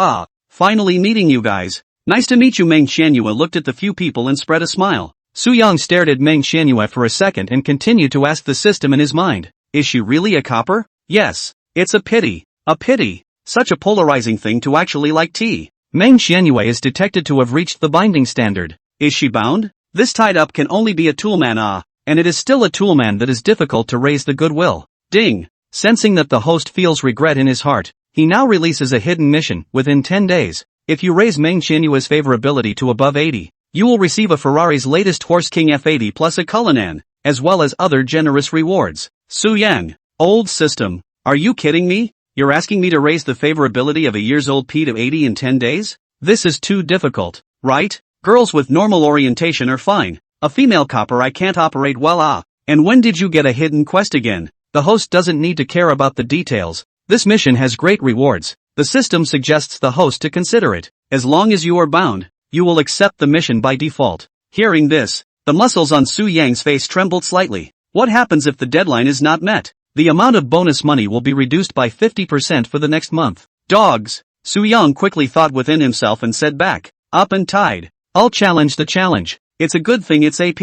Speaker 1: finally meeting you guys. Nice to meet you. Meng Qianyue looked at the few people and spread a smile. Su Yang stared at Meng Qianyue for a second and continued to ask the system in his mind. Is she really a copper? Yes. It's a pity. A pity. Such a polarizing thing to actually like tea. Meng Qianyue is detected to have reached the binding standard. Is she bound? This tied up can only be a toolman, and it is still a toolman that is difficult to raise the goodwill. Ding. Sensing that the host feels regret in his heart, he now releases a hidden mission. Within 10 days, if you raise Meng Qianyue's favorability to above 80, you will receive a Ferrari's latest Horse King F80 plus a Cullinan, as well as other generous rewards. Su Yang, old system, are you kidding me? You're asking me to raise the favorability of a years-old P to 80 in 10 days? This is too difficult, right? Girls with normal orientation are fine. A female copper I can't operate well. And when did you get a hidden quest again? The host doesn't need to care about the details. This mission has great rewards. The system suggests the host to consider it. As long as you are bound, you will accept the mission by default. Hearing this, the muscles on Su Yang's face trembled slightly. What happens if the deadline is not met? The amount of bonus money will be reduced by 50% for the next month. Dogs! Su Yang quickly thought within himself and said back, up and tied. I'll challenge the challenge. It's a good thing it's AP.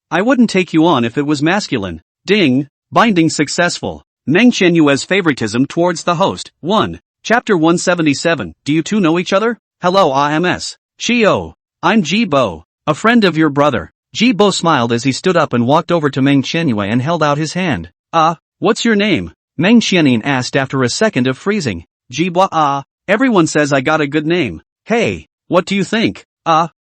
Speaker 1: I wouldn't take you on if it was masculine. Ding! Binding successful. Meng Qianyue's favoritism towards the host. 1. Chapter 177. Do you two know each other? Hello, AMS. Chio. I'm Ji-bo, a friend of your brother. Ji-bo smiled as he stood up and walked over to Meng Qianyue and held out his hand. What's your name? Meng Qianyue asked after a second of freezing. Ji-bo, everyone says I got a good name. Hey, what do you think?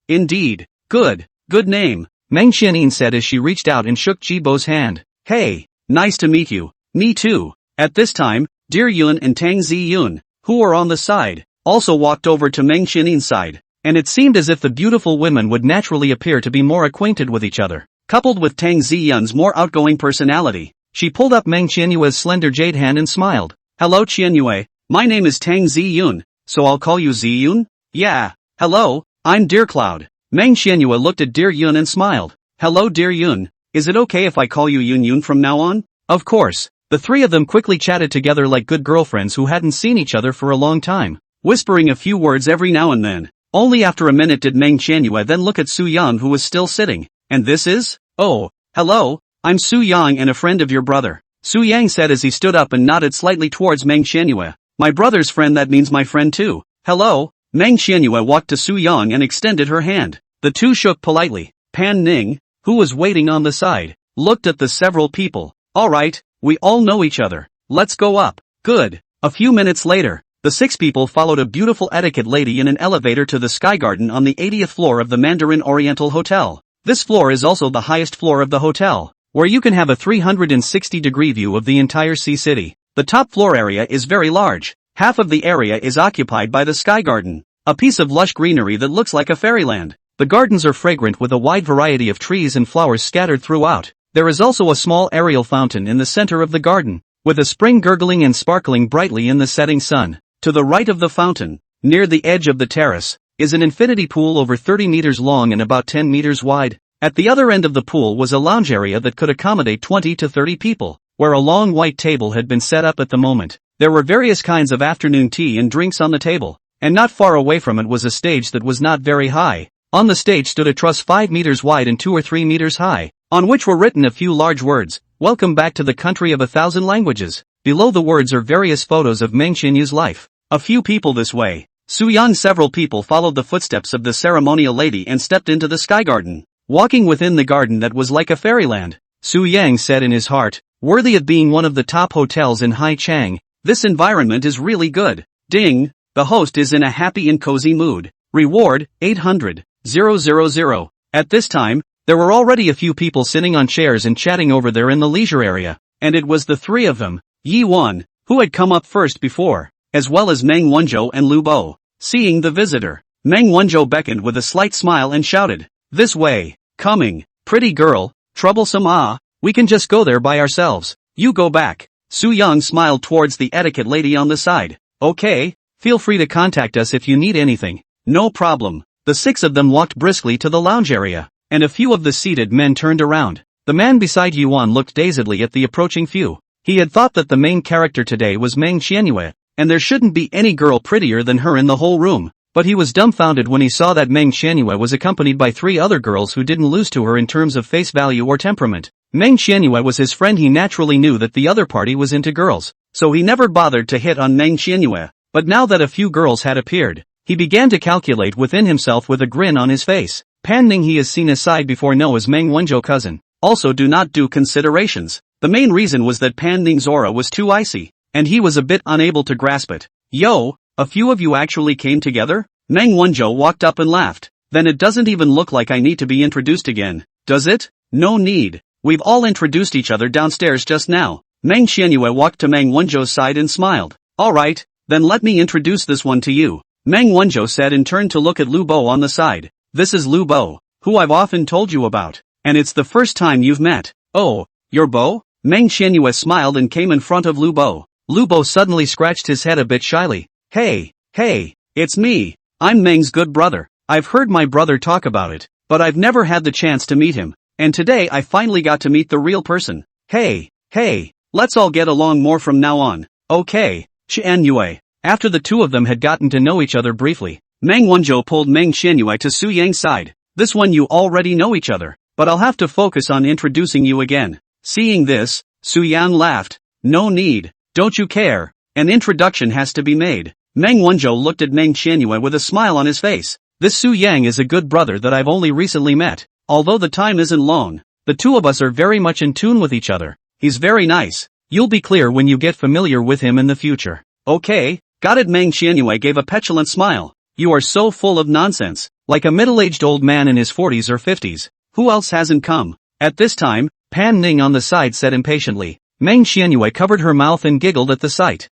Speaker 1: Indeed. Good name, Meng Qianyue said as she reached out and shook Ji-bo's hand. Hey, nice to meet you. Me too. At this time, Dear Yun and Tang Zi-yun, who were on the side, also walked over to Meng Qianyue's side, and it seemed as if the beautiful women would naturally appear to be more acquainted with each other. Coupled with Tang Zi-yun's more outgoing personality, she pulled up Meng Qianyue's slender jade hand and smiled. Hello Qianyue, my name is Tang Zi-yun, so I'll call you Zi-yun? Yeah. Hello, I'm Dear Cloud. Meng Qianyue looked at Dear Yun and smiled. Hello Dear Yun, is it okay if I call you Yun Yun from now on? Of course. The three of them quickly chatted together like good girlfriends who hadn't seen each other for a long time, whispering a few words every now and then. Only after a minute did Meng Qianyue then look at Su Yang, who was still sitting. And this is? Oh, hello, I'm Su Yang and a friend of your brother. Su Yang said as he stood up and nodded slightly towards Meng Qianyue. My brother's friend, that means my friend too. Hello. Meng Qianyue walked to Su Yang and extended her hand. The two shook politely. Pan Ning, who was waiting on the side, looked at the several people. Alright, we all know each other. Let's go up. Good. A few minutes later, the six people followed a beautiful etiquette lady in an elevator to the Sky Garden on the 80th floor of the Mandarin Oriental Hotel. This floor is also the highest floor of the hotel, where you can have a 360-degree view of the entire sea city. The top floor area is very large. Half of the area is occupied by the Sky Garden, a piece of lush greenery that looks like a fairyland. The gardens are fragrant with a wide variety of trees and flowers scattered throughout. There is also a small aerial fountain in the center of the garden, with a spring gurgling and sparkling brightly in the setting sun. To the right of the fountain, near the edge of the terrace, is an infinity pool over 30 meters long and about 10 meters wide. At the other end of the pool was a lounge area that could accommodate 20 to 30 people, where a long white table had been set up at the moment. There were various kinds of afternoon tea and drinks on the table, and not far away from it was a stage that was not very high. On the stage stood a truss 5 meters wide and 2 or 3 meters high, on which were written a few large words, "Welcome back to the country of 1,000 languages." Below the words are various photos of Meng Qianyue's life. A few people this way. Su Yang. Several people followed the footsteps of the ceremonial lady and stepped into the Sky Garden, walking within the garden that was like a fairyland. Su Yang said in his heart, worthy of being one of the top hotels in Haichang, this environment is really good. Ding! The host is in a happy and cozy mood. Reward, 800,000. At this time, there were already a few people sitting on chairs and chatting over there in the leisure area, and it was the three of them, Yi Wan, who had come up first before, as well as Meng Wanzhou and Lu Bo. Seeing the visitor, Meng Wanzhou beckoned with a slight smile and shouted, "This way, coming, pretty girl, troublesome we can just go there by ourselves, you go back." Su Yang smiled towards the etiquette lady on the side. "Okay, feel free to contact us if you need anything." "No problem." The six of them walked briskly to the lounge area, and a few of the seated men turned around. The man beside Yuan looked dazedly at the approaching few. He had thought that the main character today was Meng Qianyue, and there shouldn't be any girl prettier than her in the whole room, but he was dumbfounded when he saw that Meng Qianyue was accompanied by three other girls who didn't lose to her in terms of face value or temperament. Meng Qianyue was his friend. He naturally knew that the other party was into girls, so he never bothered to hit on Meng Qianyue, but now that a few girls had appeared, he began to calculate within himself with a grin on his face. Pan Ning he has seen aside before know as Meng Wanzhou cousin. Also do not do considerations. The main reason was that Pan Ning's aura was too icy, and he was a bit unable to grasp it. "Yo, a few of you actually came together?" Meng Wanzhou walked up and laughed. "Then it doesn't even look like I need to be introduced again, does it?" "No need. We've all introduced each other downstairs just now." Meng Qianyue walked to Meng Wanzhou's side and smiled. "Alright, then let me introduce this one to you," Meng Wanzhou said and turned to look at Lu Bo on the side. "This is Lu Bo, who I've often told you about, and it's the first time you've met." "Oh, you're Bo?" Meng Qianyue smiled and came in front of Lu Bo. Lu Bo suddenly scratched his head a bit shyly. Hey, it's me. I'm Meng's good brother. I've heard my brother talk about it, but I've never had the chance to meet him, and today I finally got to meet the real person. Hey, let's all get along more from now on, okay?" Qianyue. After the two of them had gotten to know each other briefly, Meng Wanzhou pulled Meng Qianyue to Su Yang's side. "This one you already know each other, but I'll have to focus on introducing you again." Seeing this, Su Yang laughed. "No need, don't you care? An introduction has to be made." Meng Wanzhou looked at Meng Qianyue with a smile on his face. This Su Yang is a good brother that I've only recently met. Although the time isn't long, the two of us are very much in tune with each other. He's very nice. You'll be clear when you get familiar with him in the future. Okay, got it. Meng Qianyue gave a petulant smile. You are so full of nonsense. Like a middle-aged old man in his 40s or 50s. Who else hasn't come? At this time, Pan Ning on the side said impatiently. Meng Qianyue covered her mouth and giggled at the sight.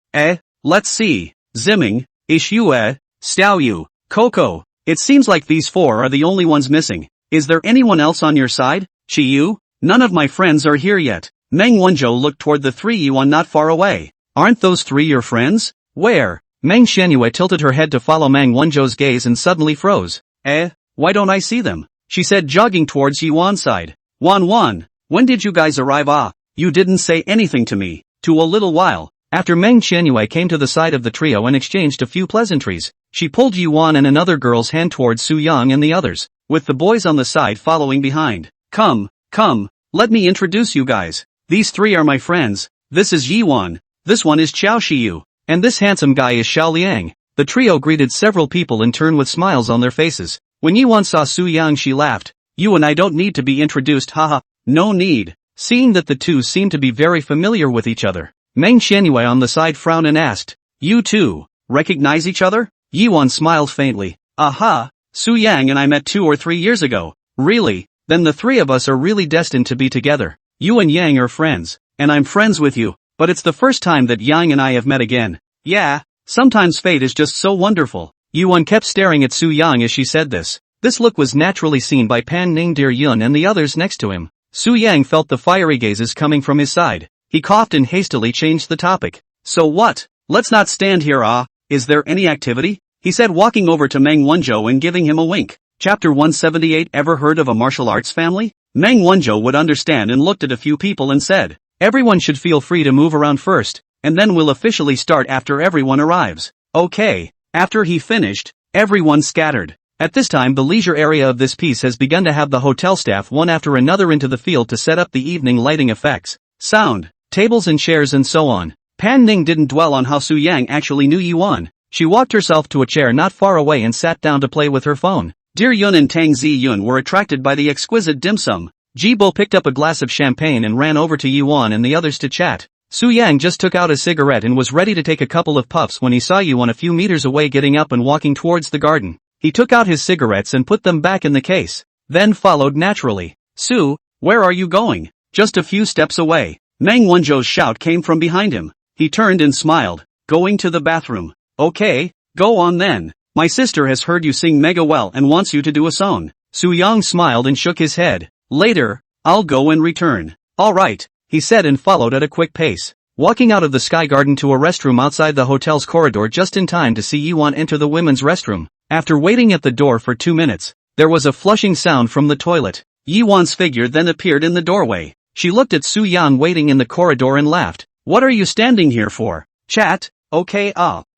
Speaker 1: Let's see. Zimming, Ishyue, Xiao Yu, Coco. It seems like these four are the only ones missing. Is there anyone else on your side? Chi Yu? None of my friends are here yet. Meng Wanzhou looked toward the three Yuan not far away. Aren't those three your friends? Where? Meng Qianyue tilted her head to follow Meng Wanzhou's gaze and suddenly froze. Why don't I see them? She said, jogging towards Yuan's side. Wan, when did you guys arrive? You didn't say anything to me. To a little while. After Meng Qianyue came to the side of the trio and exchanged a few pleasantries, she pulled Yuan and another girl's hand towards Su Yang and the others, with the boys on the side following behind. Come, let me introduce you guys. These three are my friends. This is Yuan, this one is Chao Shiyu, and this handsome guy is Xiao Liang. The trio greeted several people in turn with smiles on their faces. When Yuan saw Su Yang she laughed. You and I don't need to be introduced, haha. No need. Seeing that the two seemed to be very familiar with each other, Meng Qianyue on the side frowned and asked, you two, recognize each other? Yuan smiled faintly. Aha, Su Yang and I met 2 or 3 years ago. Really? Then the three of us are really destined to be together. You and Yang are friends, and I'm friends with you, but it's the first time that Yang and I have met again. Yeah, sometimes fate is just so wonderful. Yuan kept staring at Su Yang as she said this. This look was naturally seen by Pan Ning, Dear Yun and the others next to him. Su Yang felt the fiery gazes coming from his side. He coughed and hastily changed the topic. So what? Let's not stand here. Is there any activity? He said, walking over to Meng Wanzhou and giving him a wink. Chapter 178. Ever heard of a martial arts family? Meng Wanzhou would understand and looked at a few people and said, everyone should feel free to move around first, and then we'll officially start after everyone arrives. Okay. After he finished, everyone scattered. At this time the leisure area of this piece has begun to have the hotel staff one after another into the field to set up the evening lighting effects, sound, tables and chairs and so on. Pan Ning didn't dwell on how Su Yang actually knew Yuan. She walked herself to a chair not far away and sat down to play with her phone. Dear Yun and Tang Zi Yun were attracted by the exquisite dim sum. Jibo picked up a glass of champagne and ran over to Yuan and the others to chat. Su Yang just took out a cigarette and was ready to take a couple of puffs when he saw Yuan a few meters away getting up and walking towards the garden. He took out his cigarettes and put them back in the case, then followed naturally. Su, where are you going? Just a few steps away. Meng Wanzhou's shout came from behind him. He turned and smiled. Going to the bathroom. Okay, go on then. My sister has heard you sing mega well and wants you to do a song. Su Yang smiled and shook his head. Later, I'll go and return. Alright, he said and followed at a quick pace, walking out of the Sky Garden to a restroom outside the hotel's corridor just in time to see Yuan enter the women's restroom. After waiting at the door for 2 minutes, there was a flushing sound from the toilet. Yuan's figure then appeared in the doorway. She looked at Su Yang waiting in the corridor and laughed. What are you standing here for? Chat? Okay,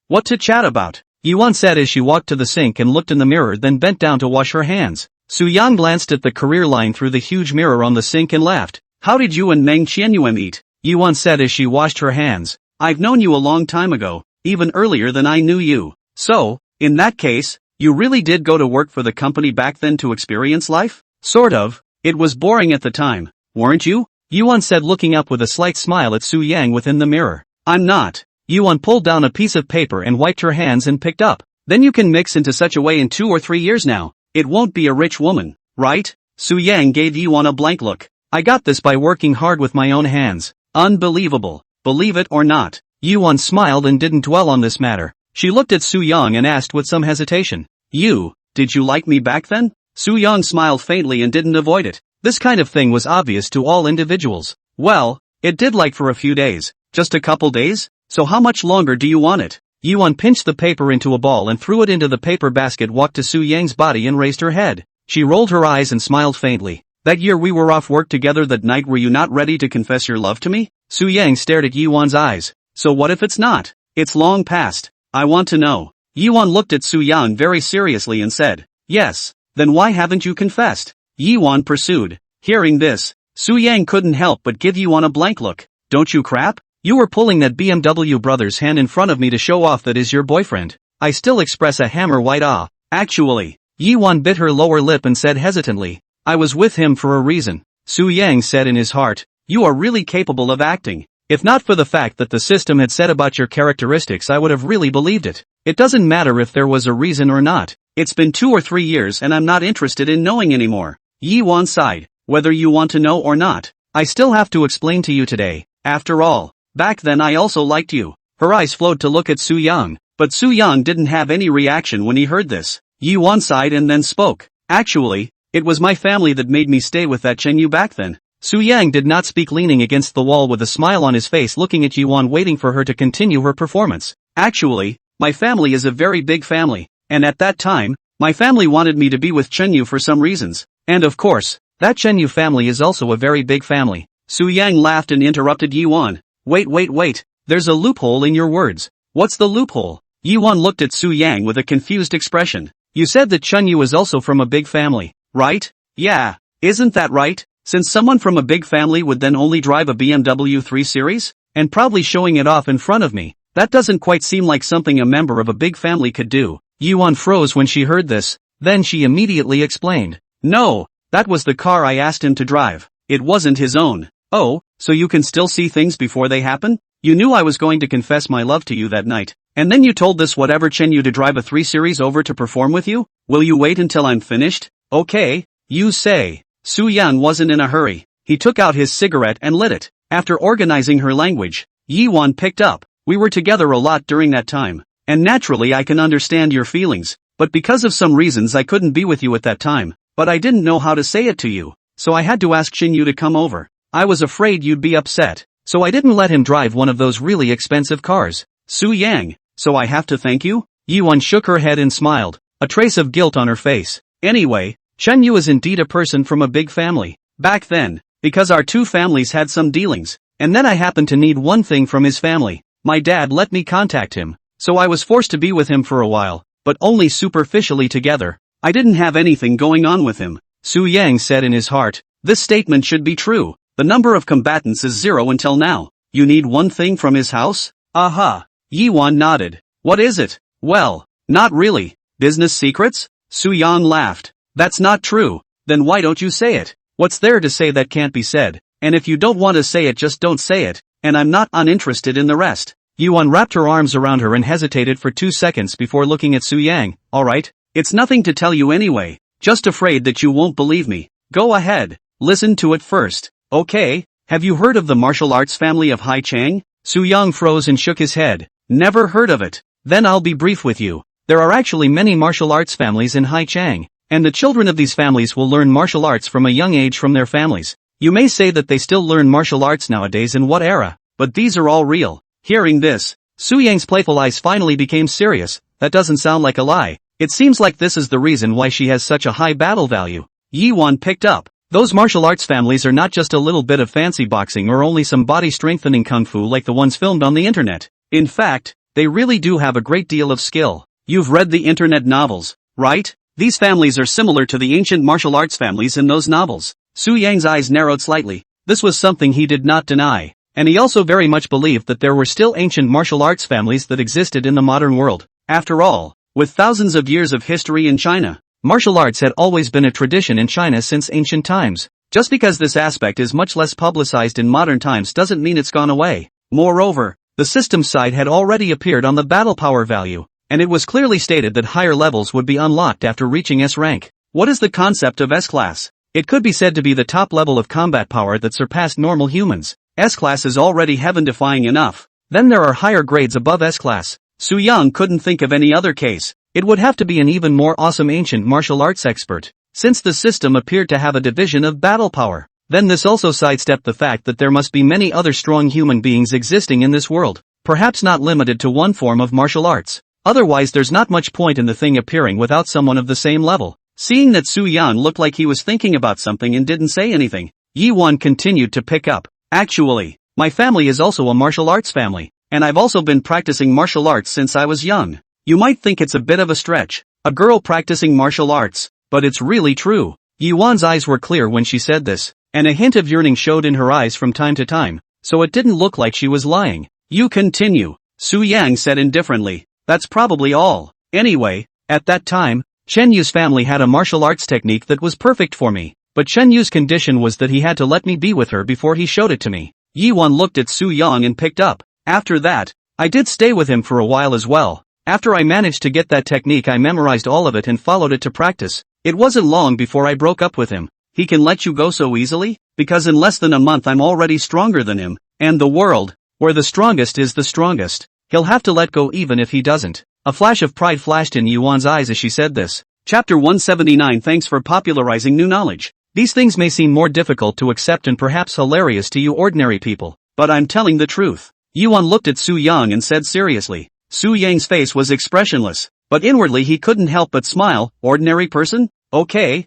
Speaker 1: what to chat about? Yuan said as she walked to the sink and looked in the mirror, then bent down to wash her hands. Su Yang glanced at the career line through the huge mirror on the sink and laughed. How did you and Meng Qianyue meet? Yuan said as she washed her hands. I've known you a long time ago, even earlier than I knew you. So, in that case, you really did go to work for the company back then to experience life? Sort of. It was boring at the time, weren't you? Yuan said, looking up with a slight smile at Su Yang within the mirror. I'm not. Yuan pulled down a piece of paper and wiped her hands and picked up. Then you can mix into such a way in 2 or 3 years now. It won't be a rich woman, right? Su Yang gave Yuan a blank look. I got this by working hard with my own hands. Unbelievable. Believe it or not. Yuan smiled and didn't dwell on this matter. She looked at Su Yang and asked with some hesitation. Did you like me back then? Su Yang smiled faintly and didn't avoid it. This kind of thing was obvious to all individuals. Well, it did, like for a few days. Just a couple days? So how much longer do you want it? Yuan pinched the paper into a ball and threw it into the paper basket, walked to Su Yang's body and raised her head. She rolled her eyes and smiled faintly. That year we were off work together that night, were you not ready to confess your love to me? Su Yang stared at Yuan's eyes. So what if it's not? It's long past. I want to know. Yuan looked at Su Yang very seriously and said, yes. Then why haven't you confessed? Yuan pursued. Hearing this, Su Yang couldn't help but give Yuan a blank look. Don't you crap? You were pulling that BMW brother's hand in front of me to show off that is your boyfriend. I still express a hammer white ah. Actually, Yi-won bit her lower lip and said hesitantly, I was with him for a reason. Su Yang said in his heart, you are really capable of acting. If not for the fact that the system had said about your characteristics, I would have really believed it. It doesn't matter if there was a reason or not. It's been 2 or 3 years and I'm not interested in knowing anymore. Yi-won sighed, whether you want to know or not, I still have to explain to you today. After all, back then I also liked you. Her eyes flowed to look at Su Yang, but Su Yang didn't have any reaction when he heard this. Yi-won sighed and then spoke. Actually, it was my family that made me stay with that Chen Yu back then. Su Yang did not speak, leaning against the wall with a smile on his face, looking at Yi-won, waiting for her to continue her performance. Actually, my family is a very big family, and at that time, my family wanted me to be with Chen Yu for some reasons. And of course, that Chen Yu family is also a very big family. Su Yang laughed and interrupted Yi-won. Wait, there's a loophole in your words. What's the loophole? Yi-won looked at Su Yang with a confused expression. You said that Chen Yu is also from a big family, right? Yeah, isn't that right? Since someone from a big family would then only drive a BMW 3 Series? And probably showing it off in front of me. That doesn't quite seem like something a member of a big family could do. Yi-won froze when she heard this, then she immediately explained. No, that was the car I asked him to drive. It wasn't his own. Oh, so you can still see things before they happen? You knew I was going to confess my love to you that night, and then you told this whatever Chen Yu to drive a 3 Series over to perform with you? Will you wait until I'm finished? Okay, you say. Su Yang wasn't in a hurry. He took out his cigarette and lit it. After organizing her language, Yi-won picked up. We were together a lot during that time, and naturally I can understand your feelings, but because of some reasons I couldn't be with you at that time, but I didn't know how to say it to you, so I had to ask Chen Yu to come over. I was afraid you'd be upset, so I didn't let him drive one of those really expensive cars. Su Yang, so I have to thank you? Yi-won shook her head and smiled, a trace of guilt on her face. Anyway, Chen Yu is indeed a person from a big family. Back then, because our 2 families had some dealings, and then I happened to need one thing from his family. My dad let me contact him, so I was forced to be with him for a while, but only superficially together. I didn't have anything going on with him. Su Yang said in his heart, this statement should be true. The number of combatants is 0 until now. You need one thing from his house? Aha. Yi-won nodded. What is it? Well, not really. Business secrets? Su Yang laughed. That's not true. Then why don't you say it? What's there to say that can't be said? And if you don't want to say it, just don't say it, and I'm not uninterested in the rest. Yi-won wrapped her arms around her and hesitated for 2 seconds before looking at Su Yang. Alright, it's nothing to tell you anyway, just afraid that you won't believe me. Go ahead, listen to it first. Okay, have you heard of the martial arts family of Hai Chang? Su Yang froze and shook his head. Never heard of it. Then I'll be brief with you. There are actually many martial arts families in Hai Chang, and the children of these families will learn martial arts from a young age from their families. You may say that they still learn martial arts nowadays, in what era, but these are all real. Hearing this, Su Yang's playful eyes finally became serious. That doesn't sound like a lie. It seems like this is the reason why she has such a high battle value. Yi-won picked up. Those martial arts families are not just a little bit of fancy boxing or only some body-strengthening kung fu like the ones filmed on the internet. In fact, they really do have a great deal of skill. You've read the internet novels, right? These families are similar to the ancient martial arts families in those novels. Su Yang's eyes narrowed slightly. This was something he did not deny, and he also very much believed that there were still ancient martial arts families that existed in the modern world. After all, with thousands of years of history in China, martial arts had always been a tradition in China since ancient times. Just because this aspect is much less publicized in modern times doesn't mean it's gone away. Moreover, the system side had already appeared on the battle power value, and it was clearly stated that higher levels would be unlocked after reaching S rank. What is the concept of S-class? It could be said to be the top level of combat power that surpassed normal humans. S-class is already heaven-defying enough. Then there are higher grades above S-class. Su Yang couldn't think of any other case. It would have to be an even more awesome ancient martial arts expert, since the system appeared to have a division of battle power. Then this also sidestepped the fact that there must be many other strong human beings existing in this world, perhaps not limited to one form of martial arts. Otherwise there's not much point in the thing appearing without someone of the same level. Seeing that Su Yang looked like he was thinking about something and didn't say anything, Yi-won continued to pick up. Actually, my family is also a martial arts family, and I've also been practicing martial arts since I was young. You might think it's a bit of a stretch, a girl practicing martial arts, but it's really true. Yi-won's eyes were clear when she said this, and a hint of yearning showed in her eyes from time to time, so it didn't look like she was lying. You continue, Su Yang said indifferently. That's probably all. Anyway, at that time, Chen Yu's family had a martial arts technique that was perfect for me, but Chen Yu's condition was that he had to let me be with her before he showed it to me. Yi Wan looked at Su Yang and picked up. After that, I did stay with him for a while as well. After I managed to get that technique, I memorized all of it and followed it to practice. It wasn't long before I broke up with him. He can let you go so easily? Because in less than a month I'm already stronger than him, and the world, where the strongest is the strongest, he'll have to let go even if he doesn't. A flash of pride flashed in Yuan's eyes as she said this. Chapter 179. Thanks for popularizing new knowledge. These things may seem more difficult to accept and perhaps hilarious to you ordinary people, but I'm telling the truth. Yuan looked at Su Yang and said seriously. Su Yang's face was expressionless, but inwardly he couldn't help but smile. Ordinary person? Okay,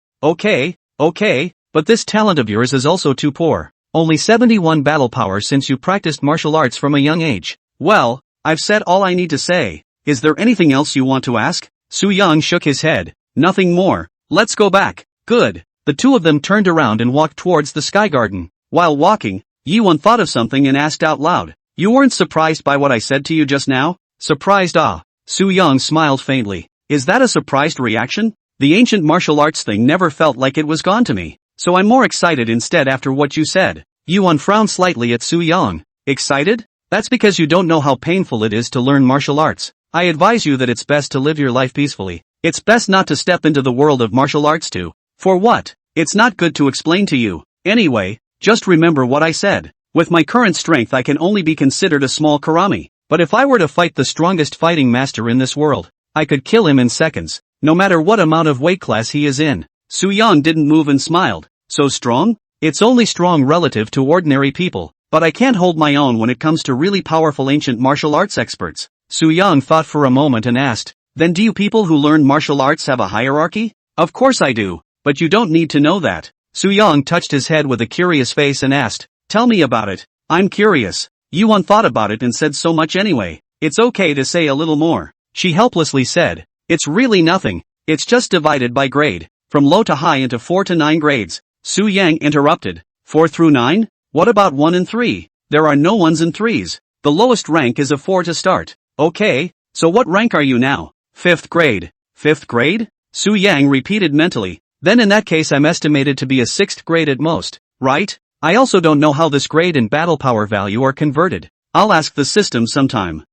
Speaker 1: but this talent of yours is also too poor. Only 71 battle power since you practiced martial arts from a young age. Well, I've said all I need to say. Is there anything else you want to ask? Su Yang shook his head. Nothing more. Let's go back. Good. The two of them turned around and walked towards the sky garden. While walking, Yiwan thought of something and asked out loud. You weren't surprised by what I said to you just now? Surprised? Ah. Su Yang smiled faintly. Is that a surprised reaction? The ancient martial arts thing never felt like it was gone to me, so I'm more excited instead after what you said. Yuan frowned slightly at Su Yang. Excited? That's because you don't know how painful it is to learn martial arts. I advise you that it's best to live your life peacefully. It's best not to step into the world of martial arts too. For what? It's not good to explain to you. Anyway, just remember what I said. With my current strength I can only be considered a small karami. But if I were to fight the strongest fighting master in this world, I could kill him in seconds, no matter what amount of weight class he is in. Su Yang didn't move and smiled. So strong? It's only strong relative to ordinary people, but I can't hold my own when it comes to really powerful ancient martial arts experts. Su Yang thought for a moment and asked, then do you people who learn martial arts have a hierarchy? Of course I do, but you don't need to know that. Su Yang touched his head with a curious face and asked, tell me about it. I'm curious. Yuan thought about it and said so much anyway. It's okay to say a little more. She helplessly said, it's really nothing. It's just divided by grade, from low to high into 4 to 9 grades. Su Yang interrupted. 4 through 9? What about 1 and 3? There are no 1s and 3s. The lowest rank is a 4 to start. Okay, so what rank are you now? 5th grade. 5th grade? Su Yang repeated mentally. Then in that case I'm estimated to be a 6th grade at most, right? I also don't know how this grade and battle power value are converted. I'll ask the system sometime.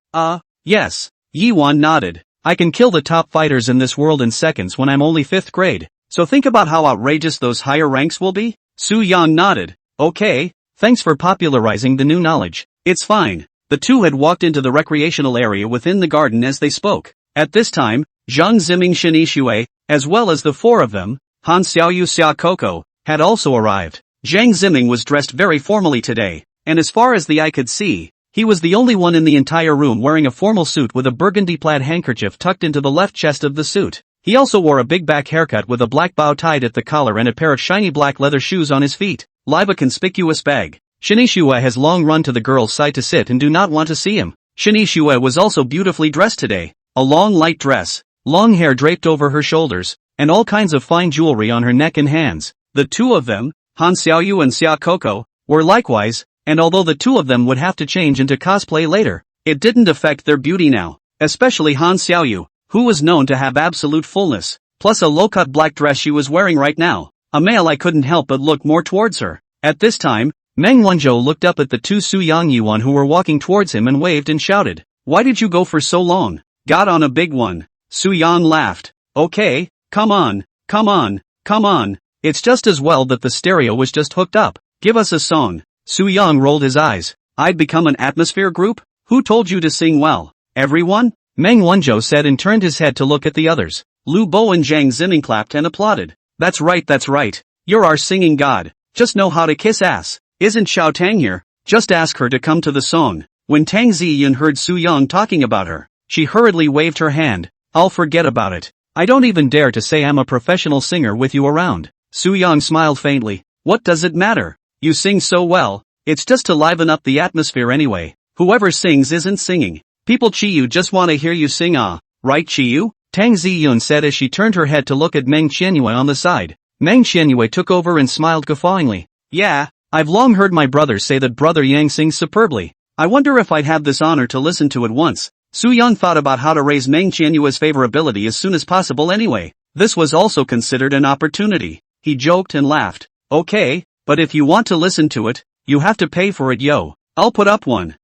Speaker 1: Yes. Yiwan nodded. I can kill the top fighters in this world in seconds when I'm only 5th grade, so think about how outrageous those higher ranks will be? Su Yang nodded. Okay, thanks for popularizing the new knowledge. It's fine. The two had walked into the recreational area within the garden as they spoke. At this time, Zhang Ziming Shen Shui, as well as the four of them, Han Xiaoyu Xia Coco, had also arrived. Zhang Ziming was dressed very formally today, and as far as the eye could see, he was the only one in the entire room wearing a formal suit with a burgundy plaid handkerchief tucked into the left chest of the suit. He also wore a big back haircut with a black bow tied at the collar and a pair of shiny black leather shoes on his feet. Live a conspicuous bag. Shinishua has long run to the girl's side to sit and do not want to see him. Shinishua was also beautifully dressed today. A long light dress, long hair draped over her shoulders, and all kinds of fine jewelry on her neck and hands. The two of them, Han Xiaoyu and Xia Coco, were likewise, and although the two of them would have to change into cosplay later, it didn't affect their beauty now, especially Han Xiaoyu, who was known to have absolute fullness, plus a low-cut black dress she was wearing right now. A male I couldn't help but look more towards her. At this time, Meng Wanzhou looked up at the two Su Yang Yuan who were walking towards him and waved and shouted, why did you go for so long? Got on a big one. Su Yang laughed. Okay, come on. It's just as well that the stereo was just hooked up. Give us a song. Su Yang rolled his eyes. I'd become an atmosphere group? Who told you to sing well? Everyone? Meng Wanzhou said and turned his head to look at the others. Lu Bo and Zhang Ziming clapped and applauded. That's right. You're our singing god. Just know how to kiss ass. Isn't Xiao Tang here? Just ask her to come to the song. When Tang Ziyin heard Su Yang talking about her, she hurriedly waved her hand. I'll forget about it. I don't even dare to say I'm a professional singer with you around. Su Yang smiled faintly. What does it matter? You sing so well. It's just to liven up the atmosphere anyway. Whoever sings isn't singing. People Chiyu just want to hear you sing right Chiyu? Tang Ziyun said as she turned her head to look at Meng Qianyue on the side. Meng Qianyue took over and smiled guffawingly. Yeah, I've long heard my brother say that Brother Yang sings superbly. I wonder if I'd have this honor to listen to it once. Su Yang thought about how to raise Meng Qianyue's favorability as soon as possible anyway. This was also considered an opportunity. He joked and laughed. Okay, but if you want to listen to it, you have to pay for it, yo. I'll put up 1,000,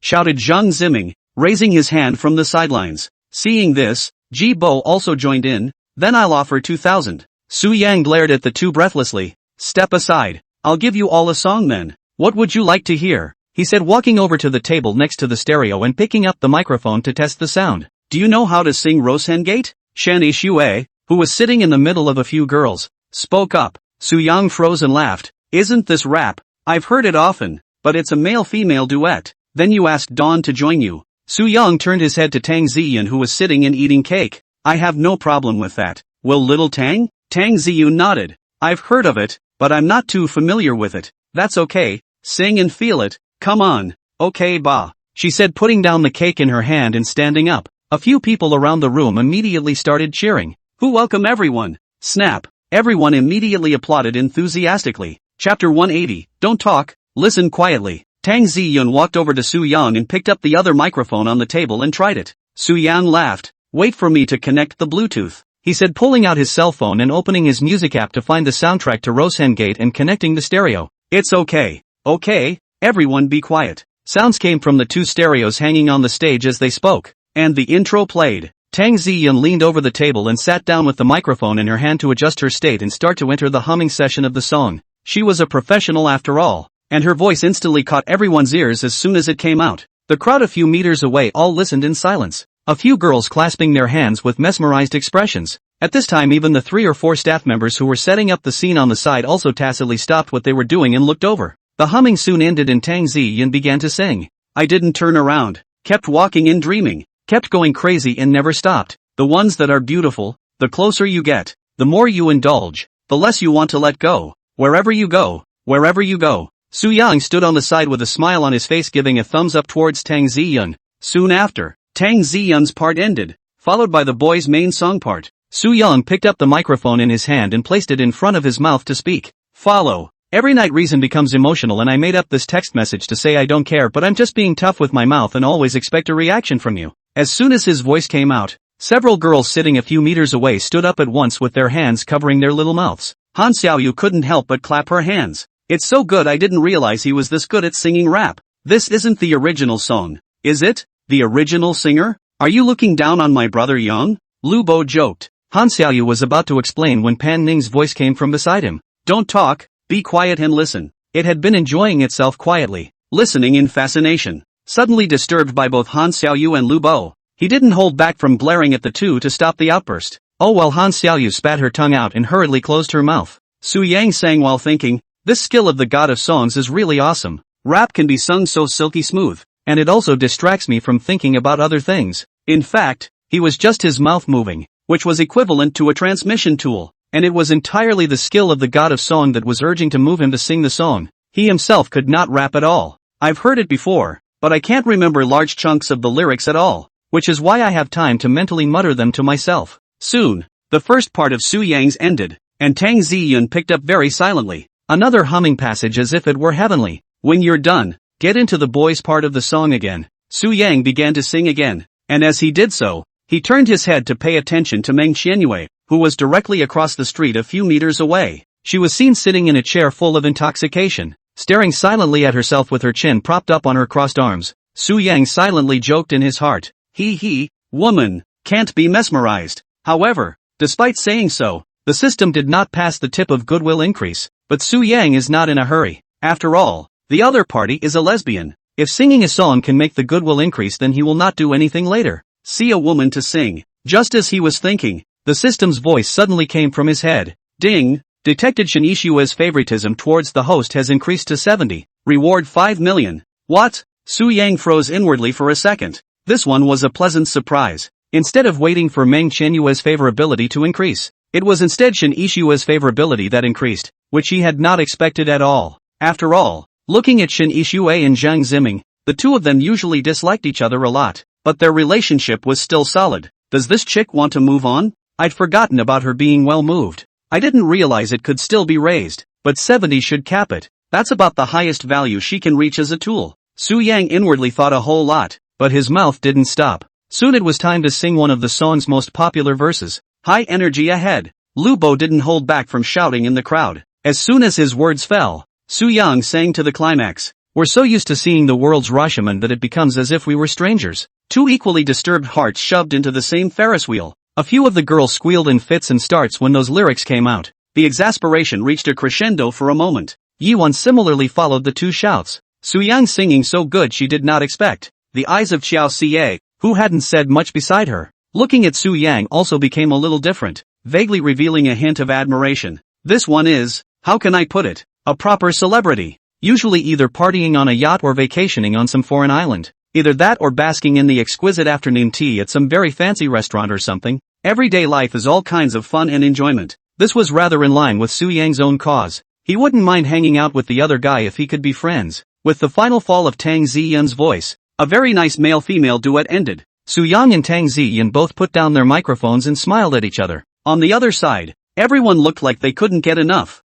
Speaker 1: shouted Zhang Ziming, raising his hand from the sidelines. Seeing this, Ji Bo also joined in. Then I'll offer 2,000. Su Yang glared at the two breathlessly. Step aside. I'll give you all a song then. What would you like to hear? He said, walking over to the table next to the stereo and picking up the microphone to test the sound. Do you know how to sing Rosengate? Shan Ishue, who was sitting in the middle of a few girls, spoke up. Su Yang froze and laughed. Isn't this rap? I've heard it often, but it's a male-female duet. Then you asked Dawn to join you. Su Yang turned his head to Tang Ziyun, who was sitting and eating cake. I have no problem with that. Will little Tang? Tang Ziyun nodded. I've heard of it, but I'm not too familiar with it. That's okay. Sing and feel it. Come on. Okay, ba. She said, putting down the cake in her hand and standing up. A few people around the room immediately started cheering. Who welcome everyone? Snap. Everyone immediately applauded enthusiastically. Chapter 180. Don't talk, listen quietly. Tang Ziyun walked over to Su Yang and picked up the other microphone on the table and tried it. Su Yang laughed. Wait for me to connect the Bluetooth, he said, pulling out his cell phone and opening his music app to find the soundtrack to Rosengate and connecting the stereo. It's okay. Okay, everyone be quiet. Sounds came from the two stereos hanging on the stage as they spoke. And the intro played. Tang Ziyun leaned over the table and sat down with the microphone in her hand to adjust her state and start to enter the humming session of the song. She was a professional after all, and her voice instantly caught everyone's ears as soon as it came out. The crowd a few meters away all listened in silence, a few girls clasping their hands with mesmerized expressions. At this time even the 3 or 4 staff members who were setting up the scene on the side also tacitly stopped what they were doing and looked over. The humming soon ended and Tang Ziyun began to sing. I didn't turn around, kept walking and dreaming, kept going crazy and never stopped. The ones that are beautiful, the closer you get, the more you indulge, the less you want to let go. Wherever you go, wherever you go. Su Yang stood on the side with a smile on his face, giving a thumbs up towards Tang Ziyun. Soon after, Tang Ziyun's part ended, followed by the boy's main song part. Su Yang picked up the microphone in his hand and placed it in front of his mouth to speak. Follow. Every night Reason becomes emotional and I made up this text message to say I don't care, but I'm just being tough with my mouth and always expect a reaction from you. As soon as his voice came out, several girls sitting a few meters away stood up at once with their hands covering their little mouths. Han Xiaoyu couldn't help but clap her hands. It's so good, I didn't realize he was this good at singing rap. This isn't the original song, is it? The original singer? Are you looking down on my brother Yang? Lu Bo joked. Han Xiaoyu was about to explain when Pan Ning's voice came from beside him. Don't talk, be quiet and listen. It had been enjoying itself quietly, listening in fascination. Suddenly disturbed by both Han Xiaoyu and Lu Bo, he didn't hold back from glaring at the two to stop the outburst. Oh well, Han Xiaoyu spat her tongue out and hurriedly closed her mouth. Su Yang sang while thinking, this skill of the god of songs is really awesome. Rap can be sung so silky smooth, and it also distracts me from thinking about other things. In fact, he was just his mouth moving, which was equivalent to a transmission tool, and it was entirely the skill of the god of song that was urging to move him to sing the song. He himself could not rap at all. I've heard it before, but I can't remember large chunks of the lyrics at all, which is why I have time to mentally mutter them to myself. Soon, the first part of Su Yang's ended, and Tang Ziyun picked up very silently, another humming passage as if it were heavenly. When you're done, get into the boy's part of the song again. Su Yang began to sing again, and as he did so, he turned his head to pay attention to Meng Xianyue, who was directly across the street a few meters away. She was seen sitting in a chair full of intoxication, staring silently at herself with her chin propped up on her crossed arms. Su Yang silently joked in his heart, he, woman, can't be mesmerized. However, despite saying so, the system did not pass the tip of goodwill increase, but Su Yang is not in a hurry. After all, the other party is a lesbian. If singing a song can make the goodwill increase, then he will not do anything later. See a woman to sing. Just as he was thinking, the system's voice suddenly came from his head. Ding! Detected Shin Ishua's favoritism towards the host has increased to 70. Reward 5 million. What? Su Yang froze inwardly for a second. This one was a pleasant surprise. Instead of waiting for Meng Qianyue's favorability to increase, it was instead Shin Ishua's favorability that increased, which he had not expected at all. After all, looking at Shin Ishue and Zhang Ziming, the two of them usually disliked each other a lot, but their relationship was still solid. Does this chick want to move on? I'd forgotten about her being well moved. I didn't realize it could still be raised, but 70 should cap it. That's about the highest value she can reach as a tool. Su Yang inwardly thought a whole lot, but his mouth didn't stop. Soon it was time to sing one of the song's most popular verses. high energy ahead. Lu Bo didn't hold back from shouting in the crowd. As soon as his words fell, Su Yang sang to the climax. We're so used to seeing the world's Rashomon that it becomes as if we were strangers. Two equally disturbed hearts shoved into the same Ferris wheel. A few of the girls squealed in fits and starts when those lyrics came out. The exasperation reached a crescendo for a moment. Yiwan similarly followed the two shouts. Su Yang singing so good she did not expect. The eyes of Xiao Xie, who hadn't said much beside her, looking at Su Yang also became a little different, vaguely revealing a hint of admiration. This one is, how can I put it, a proper celebrity. Usually either partying on a yacht or vacationing on some foreign island. Either that or basking in the exquisite afternoon tea at some very fancy restaurant or something. Everyday life is all kinds of fun and enjoyment. This was rather in line with Su Yang's own cause. He wouldn't mind hanging out with the other guy if he could be friends. With the final fall of Tang Ziyun's voice, a very nice male-female duet ended. Su Yang and Tang Ziyun both put down their microphones and smiled at each other. On the other side, everyone looked like they couldn't get enough.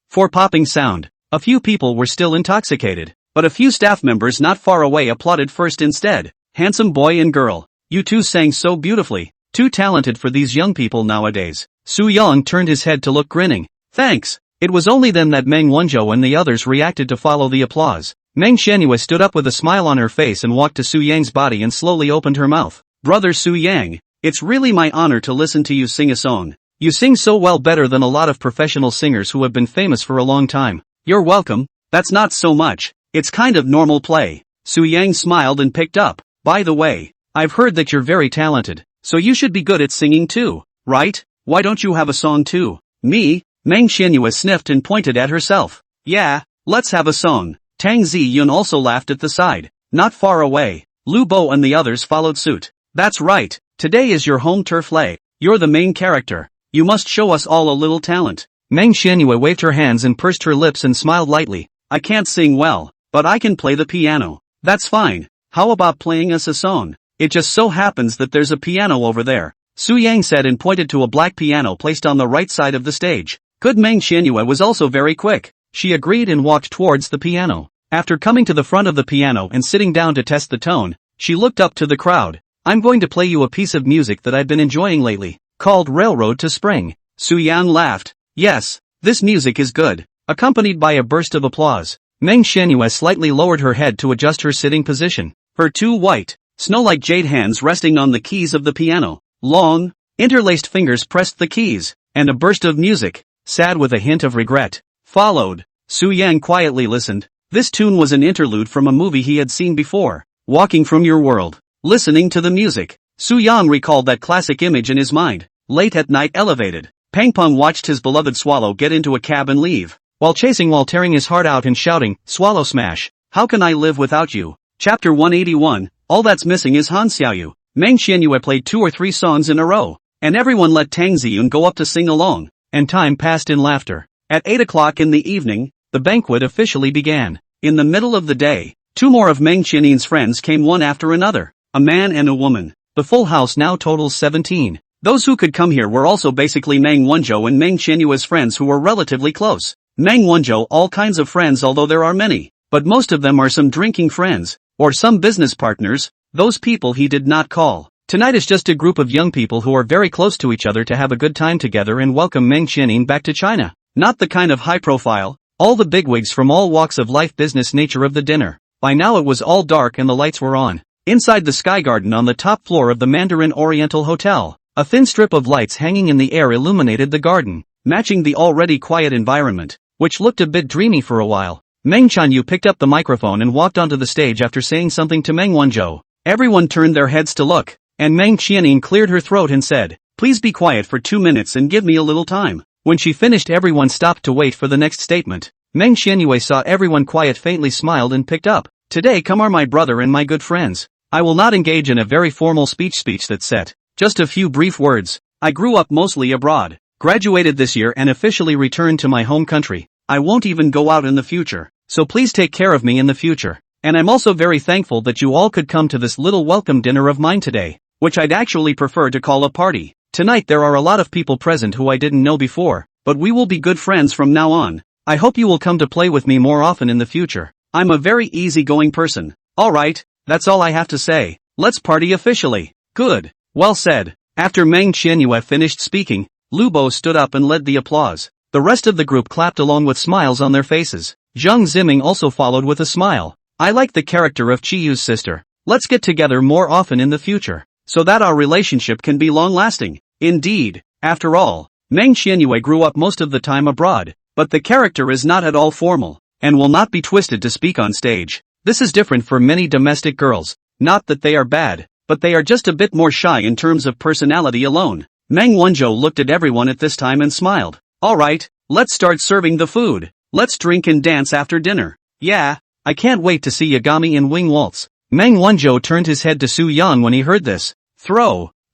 Speaker 1: For popping sound. A few people were still intoxicated, but a few staff members not far away applauded first instead. Handsome boy and girl, you two sang so beautifully, too talented for these young people nowadays. Su Yang turned his head to look grinning. Thanks. It was only then that Meng Wanzhou and the others reacted to follow the applause. Meng Xianyue stood up with a smile on her face and walked to Su Yang's body and slowly opened her mouth. Brother Su Yang, it's really my honor to listen to you sing a song. You sing so well, better than a lot of professional singers who have been famous for a long time. You're welcome. That's not so much. It's kind of normal play. Su Yang smiled and picked up. By the way, I've heard that you're very talented, so you should be good at singing too, right? Why don't you have a song too? Me? Meng Xianyue sniffed and pointed at herself. Yeah, let's have a song. Tang Ziyun also laughed at the side. Not far away, Lu Bo and the others followed suit. That's right. Today is your home turf lay. You're the main character. You must show us all a little talent. Meng Xianyue waved her hands and pursed her lips and smiled lightly. I can't sing well, but I can play the piano. That's fine. How about playing us a song? It just so happens that there's a piano over there. Su Yang said and pointed to a black piano placed on the right side of the stage. Good. Meng Xianyue was also very quick. She agreed and walked towards the piano. After coming to the front of the piano and sitting down to test the tone, she looked up to the crowd. I'm going to play you a piece of music that I've been enjoying lately, called Railroad to Spring. Su Yang laughed. Yes, this music is good, accompanied by a burst of applause. Meng Xianyue slightly lowered her head to adjust her sitting position. Her two white, snow-like jade hands resting on the keys of the piano. Long, interlaced fingers pressed the keys, and a burst of music, sad with a hint of regret, followed. Su Yang quietly listened. This tune was an interlude from a movie he had seen before, Walking from Your World. Listening to the music, Su Yang recalled that classic image in his mind. Late at night, elevated, Pang Peng watched his beloved Swallow get into a cab and leave, while tearing his heart out and shouting, Swallow smash, how can I live without you? Chapter 181, all that's missing is Han Xiaoyu. Meng Xianyue played 2 or 3 songs in a row, and everyone let Tang Ziyun go up to sing along, and time passed in laughter. At 8 o'clock in the evening, the banquet officially began. In the middle of the day, 2 more of Meng Xianyue's friends came one after another, a man and a woman. The full house now totals 17. Those who could come here were also basically Meng Wanzhou and Meng Xianyue's friends who were relatively close. Meng Wanzhou all kinds of friends, although there are many, but most of them are some drinking friends, or some business partners. Those people he did not call. Tonight is just a group of young people who are very close to each other to have a good time together and welcome Meng Xianyun back to China. Not the kind of high profile, all the bigwigs from all walks of life business nature of the dinner. By now it was all dark and the lights were on. Inside the Sky Garden on the top floor of the Mandarin Oriental Hotel, a thin strip of lights hanging in the air illuminated the garden, matching the already quiet environment, which looked a bit dreamy for a while. Meng Qianyu picked up the microphone and walked onto the stage after saying something to Meng Wanzhou. Everyone turned their heads to look, and Meng Qianyin cleared her throat and said, "Please be quiet for 2 minutes and give me a little time." When she finished, everyone stopped to wait for the next statement. Meng Qianyue saw everyone quiet, faintly smiled and picked up. "Today come are my brother and my good friends. I will not engage in a very formal speech that's set. Just a few brief words. I grew up mostly abroad, graduated this year and officially returned to my home country. I won't even go out in the future, so please take care of me in the future. And I'm also very thankful that you all could come to this little welcome dinner of mine today, which I'd actually prefer to call a party. Tonight there are a lot of people present who I didn't know before, but we will be good friends from now on. I hope you will come to play with me more often in the future. I'm a very easygoing person." "Alright, that's all I have to say. Let's party officially." "Good. Well said." After Meng Qianyue finished speaking, Lu Bo stood up and led the applause. The rest of the group clapped along with smiles on their faces. Zheng Ziming also followed with a smile. I like the character of Chiyu's sister. Let's get together more often in the future, so that our relationship can be long-lasting. Indeed, after all, Meng Qianyue grew up most of the time abroad, but the character is not at all formal, and will not be twisted to speak on stage. This is different for many domestic girls. Not that they are bad, but they are just a bit more shy in terms of personality alone. Meng Wanzhou looked at everyone at this time and smiled. Alright, let's start serving the food. Let's drink and dance after dinner. Yeah, I can't wait to see Yagami and Wing Waltz. Meng Wanzhou turned his head to Su Yang when he heard this.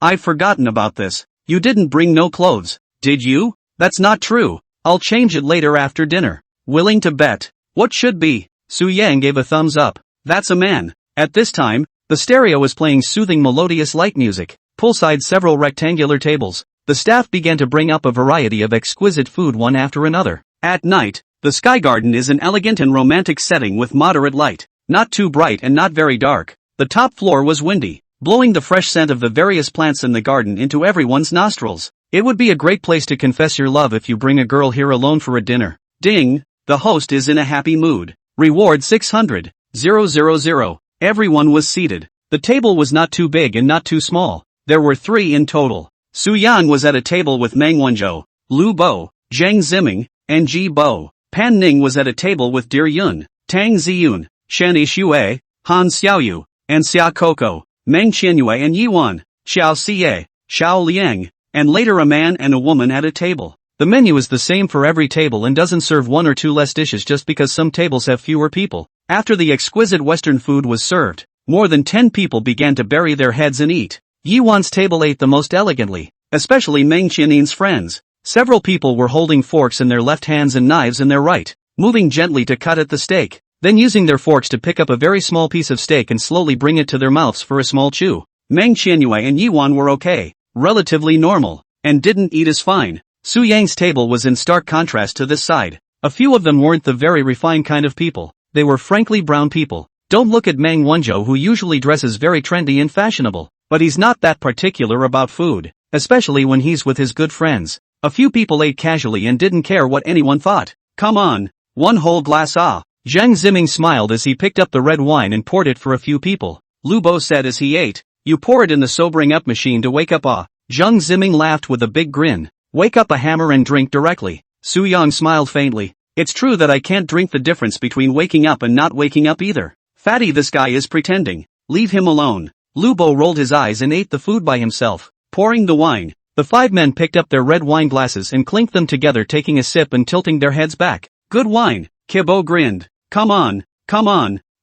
Speaker 1: I've forgotten about this. You didn't bring no clothes, did you? That's not true. I'll change it later after dinner. Willing to bet? What should be? Su Yang gave a thumbs up. That's a man. At this time, the stereo was playing soothing melodious light music. Poolside several rectangular tables. The staff began to bring up a variety of exquisite food one after another. At night, the Sky Garden is an elegant and romantic setting with moderate light. Not too bright and not very dark. The top floor was windy, blowing the fresh scent of the various plants in the garden into everyone's nostrils. It would be a great place to confess your love if you bring a girl here alone for a dinner. Ding! The host is in a happy mood. Reward 600,000. Everyone was seated. The table was not too big and not too small. There were 3 in total. Su Yang was at a table with Meng Wanzhou, Lu Bo, Zheng Ziming, and Ji Bo. Pan Ning was at a table with Dear Yun, Tang Ziyun, Shen Yixue, Han Xiaoyu, and Xia Coco, Meng Qianyue and Yiwan, Xiao Xie, Xiao Liang, and later a man and a woman at a table. The menu is the same for every table and doesn't serve 1 or 2 less dishes just because some tables have fewer people. After the exquisite Western food was served, more than 10 people began to bury their heads and eat. Yiwan's table ate the most elegantly, especially Meng Qianyin's friends. Several people were holding forks in their left hands and knives in their right, moving gently to cut at the steak, then using their forks to pick up a very small piece of steak and slowly bring it to their mouths for a small chew. Meng Qianyue and Yiwan were okay, relatively normal, and didn't eat as fine. Su Yang's table was in stark contrast to this side. A few of them weren't the very refined kind of people. They were frankly brown people. Don't look at Meng Wanzhou, who usually dresses very trendy and fashionable, but he's not that particular about food, especially when he's with his good friends. A few people ate casually and didn't care what anyone thought. Come on, 1 whole glass ah. Zheng Ziming smiled as he picked up the red wine and poured it for a few people. Lu Bo said as he ate, you pour it in the sobering up machine to wake up ah. Zheng Ziming laughed with a big grin. Wake up a hammer and drink directly. Su Yang smiled faintly. It's true that I can't drink the difference between waking up and not waking up either. Fatty, this guy is pretending. Leave him alone. Lu Bo rolled his eyes and ate the food by himself, pouring the wine. The 5 men picked up their red wine glasses and clinked them together, taking a sip and tilting their heads back. Good wine. Kibo grinned. Come on.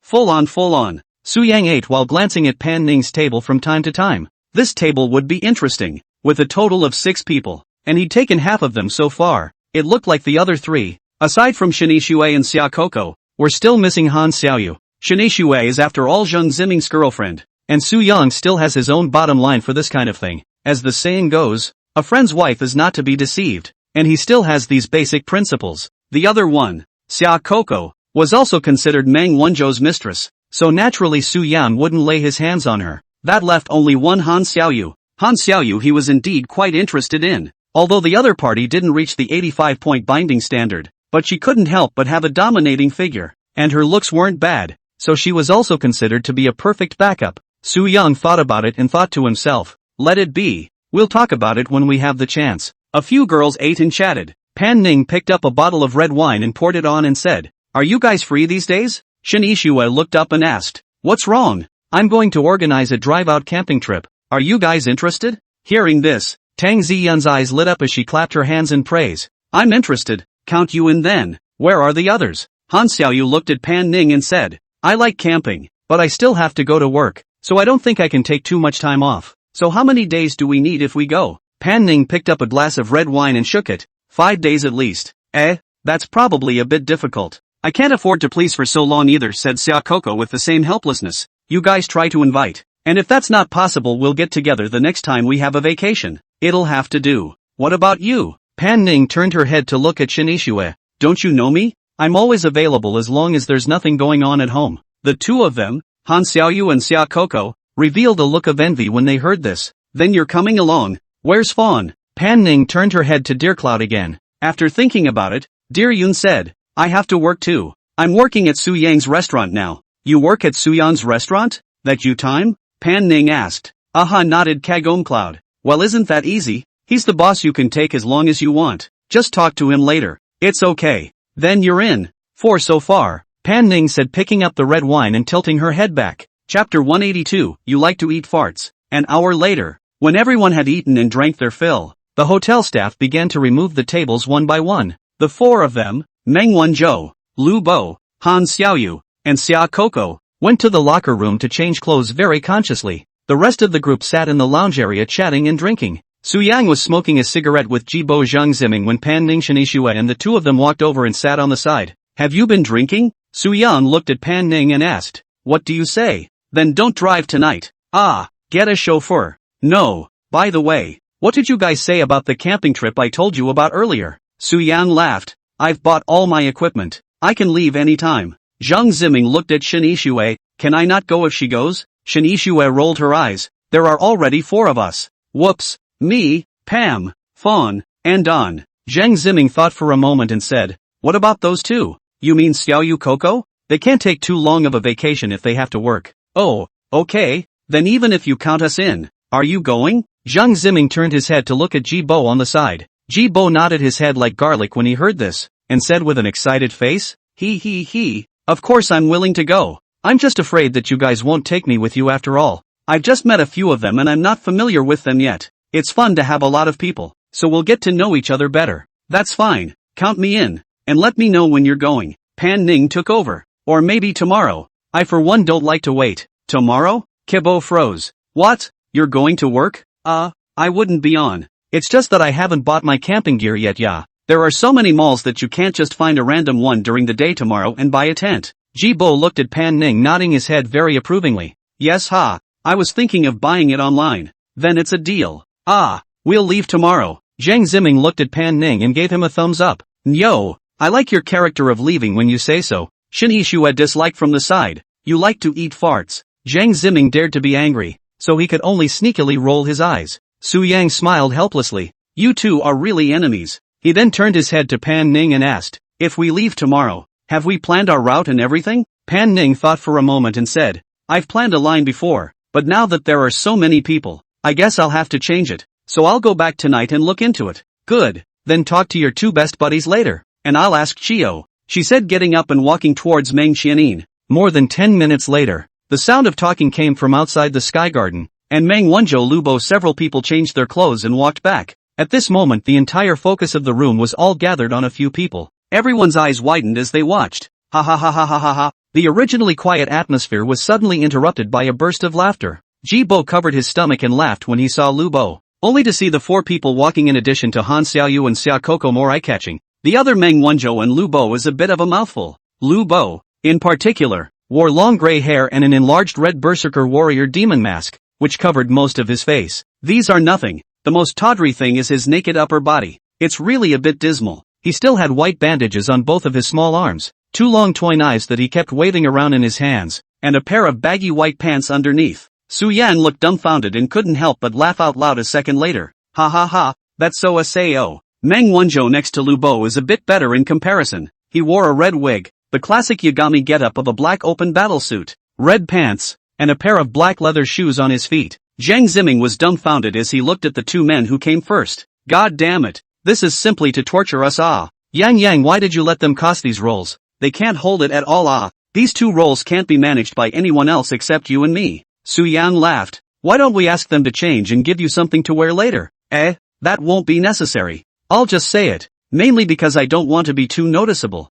Speaker 1: Full on. Su Yang ate while glancing at Pan Ning's table from time to time. This table would be interesting, with a total of 6 people, and he'd taken half of them so far. It looked like the other 3, aside from Shen Yixue and Xia Coco, were still missing Han Xiaoyu. Shen Yixue is after all Zheng Ziming's girlfriend, and Su Yang still has his own bottom line for this kind of thing. As the saying goes, a friend's wife is not to be deceived, and he still has these basic principles. The other one, Xia Coco, was also considered Meng Wanzhou's mistress, so naturally Su Yang wouldn't lay his hands on her. That left only one Han Xiaoyu. Han Xiaoyu he was indeed quite interested in, although the other party didn't reach the 85-point binding standard, but she couldn't help but have a dominating figure, and her looks weren't bad, so she was also considered to be a perfect backup. Su Yang thought about it and thought to himself, let it be. We'll talk about it when we have the chance. A few girls ate and chatted. Pan Ning picked up a bottle of red wine and poured it on and said, are you guys free these days? Shen Yixue looked up and asked, what's wrong? I'm going to organize a drive-out camping trip. Are you guys interested? Hearing this, Tang Ziyun's eyes lit up as she clapped her hands in praise. I'm interested. Count you in then. Where are the others? Han Xiaoyu looked at Pan Ning and said, I like camping, but I still have to go to work, so I don't think I can take too much time off. So how many days do we need if we go? Pan Ning picked up a glass of red wine and shook it. 5 days at least. That's probably a bit difficult. I can't afford to please for so long either, said Xia Coco with the same helplessness. You guys try to invite. And if that's not possible, we'll get together the next time we have a vacation. It'll have to do. What about you? Pan Ning turned her head to look at Shen Yixue. Don't you know me? I'm always available as long as there's nothing going on at home. The two of them, Han Xiaoyu and Xia Coco, revealed a look of envy when they heard this. Then you're coming along. Where's Fawn? Pan Ning turned her head to Dear Cloud again. After thinking about it, Dear Yun said, I have to work too. I'm working at Su Yang's restaurant now. You work at Su Yang's restaurant? That you time? Pan Ning asked. Aha, nodded Kagome Cloud. Well, isn't that easy? He's the boss, you can take as long as you want. Just talk to him later. It's okay. Then you're in. 4 so far, Pan Ning said, picking up the red wine and tilting her head back. Chapter 182, You Like to Eat Farts. An hour later, when everyone had eaten and drank their fill, the hotel staff began to remove the tables one by one. The 4 of them, Meng Wanzhou, Lu Bo, Han Xiaoyu, and Xia Coco, went to the locker room to change clothes very consciously. The rest of the group sat in the lounge area chatting and drinking. Su Yang was smoking a cigarette with Jibo Zhang Ziming when Pan Ning Shenishue and the 2 of them walked over and sat on the side. Have you been drinking? Su Yang looked at Pan Ning and asked. What do you say? Then don't drive tonight. Ah, get a chauffeur. No, by the way, what did you guys say about the camping trip I told you about earlier? Su Yang laughed. I've bought all my equipment. I can leave anytime. Zhang Ziming looked at Shenishue. Can I not go if she goes? Shenishue rolled her eyes. There are already 4 of us. Whoops. Me, Pam, Fawn, and Don. Zhang Ziming thought for a moment and said, what about those 2? You mean Xiaoyu Coco? They can't take too long of a vacation if they have to work. Oh, okay, then even if you count us in, are you going? Zhang Ziming turned his head to look at Jibo on the side. Jibo nodded his head like garlic when he heard this, and said with an excited face, he, of course I'm willing to go. I'm just afraid that you guys won't take me with you after all. I've just met a few of them and I'm not familiar with them yet. It's fun to have a lot of people, so we'll get to know each other better. That's fine, count me in, and let me know when you're going. Pan Ning took over. Or maybe tomorrow. I for one don't like to wait. Tomorrow? Kibo froze. What? You're going to work? I wouldn't be on. It's just that I haven't bought my camping gear yet, yeah. There are so many malls that you can't just find a random one during the day tomorrow and buy a tent. Jibo looked at Pan Ning, nodding his head very approvingly. Yes, ha. I was thinking of buying it online. Then it's a deal. Ah, we'll leave tomorrow. Zhang Ziming looked at Pan Ning and gave him a thumbs up. Yo, I like your character of leaving when you say so. Shenishue disliked from the side. You like to eat farts. Zhang Ziming dared to be angry, so he could only sneakily roll his eyes. Su Yang smiled helplessly. You 2 are really enemies. He then turned his head to Pan Ning and asked, if we leave tomorrow, have we planned our route and everything? Pan Ning thought for a moment and said, I've planned a line before, but now that there are so many people, I guess I'll have to change it, so I'll go back tonight and look into it. Good, then talk to your 2 best buddies later, and I'll ask Chio, she said, getting up and walking towards Meng Qianin. More than 10 minutes later, the sound of talking came from outside the Sky Garden, and Meng Wanzhou Lubo several people changed their clothes and walked back. At this moment the entire focus of the room was all gathered on a few people. Everyone's eyes widened as they watched. Ha ha ha ha ha ha ha. The originally quiet atmosphere was suddenly interrupted by a burst of laughter. Jibo covered his stomach and laughed when he saw Lubo, only to see the 4 people walking in addition to Han Xiaoyu and Xia Coco more eye-catching. The other Meng Wanzhou and Lubo is a bit of a mouthful. Lubo, in particular, wore long gray hair and an enlarged red berserker warrior demon mask, which covered most of his face. These are nothing. The most tawdry thing is his naked upper body. It's really a bit dismal. He still had white bandages on both of his small arms, 2 long toy knives that he kept waving around in his hands, and a pair of baggy white pants underneath. Su Yan looked dumbfounded and couldn't help but laugh out loud a second later. Ha ha ha, that's so sao. Meng Wanzhou next to Lubo is a bit better in comparison. He wore a red wig, the classic Yagami getup of a black open battlesuit, red pants, and a pair of black leather shoes on his feet. Zhang Ziming was dumbfounded as he looked at the 2 men who came first. God damn it, this is simply to torture us. Yang, why did you let them cast these roles? They can't hold it at all. These 2 roles can't be managed by anyone else except you and me. Su Yan laughed. Why don't we ask them to change and give you something to wear later? That won't be necessary. I'll just say it, mainly because I don't want to be too noticeable.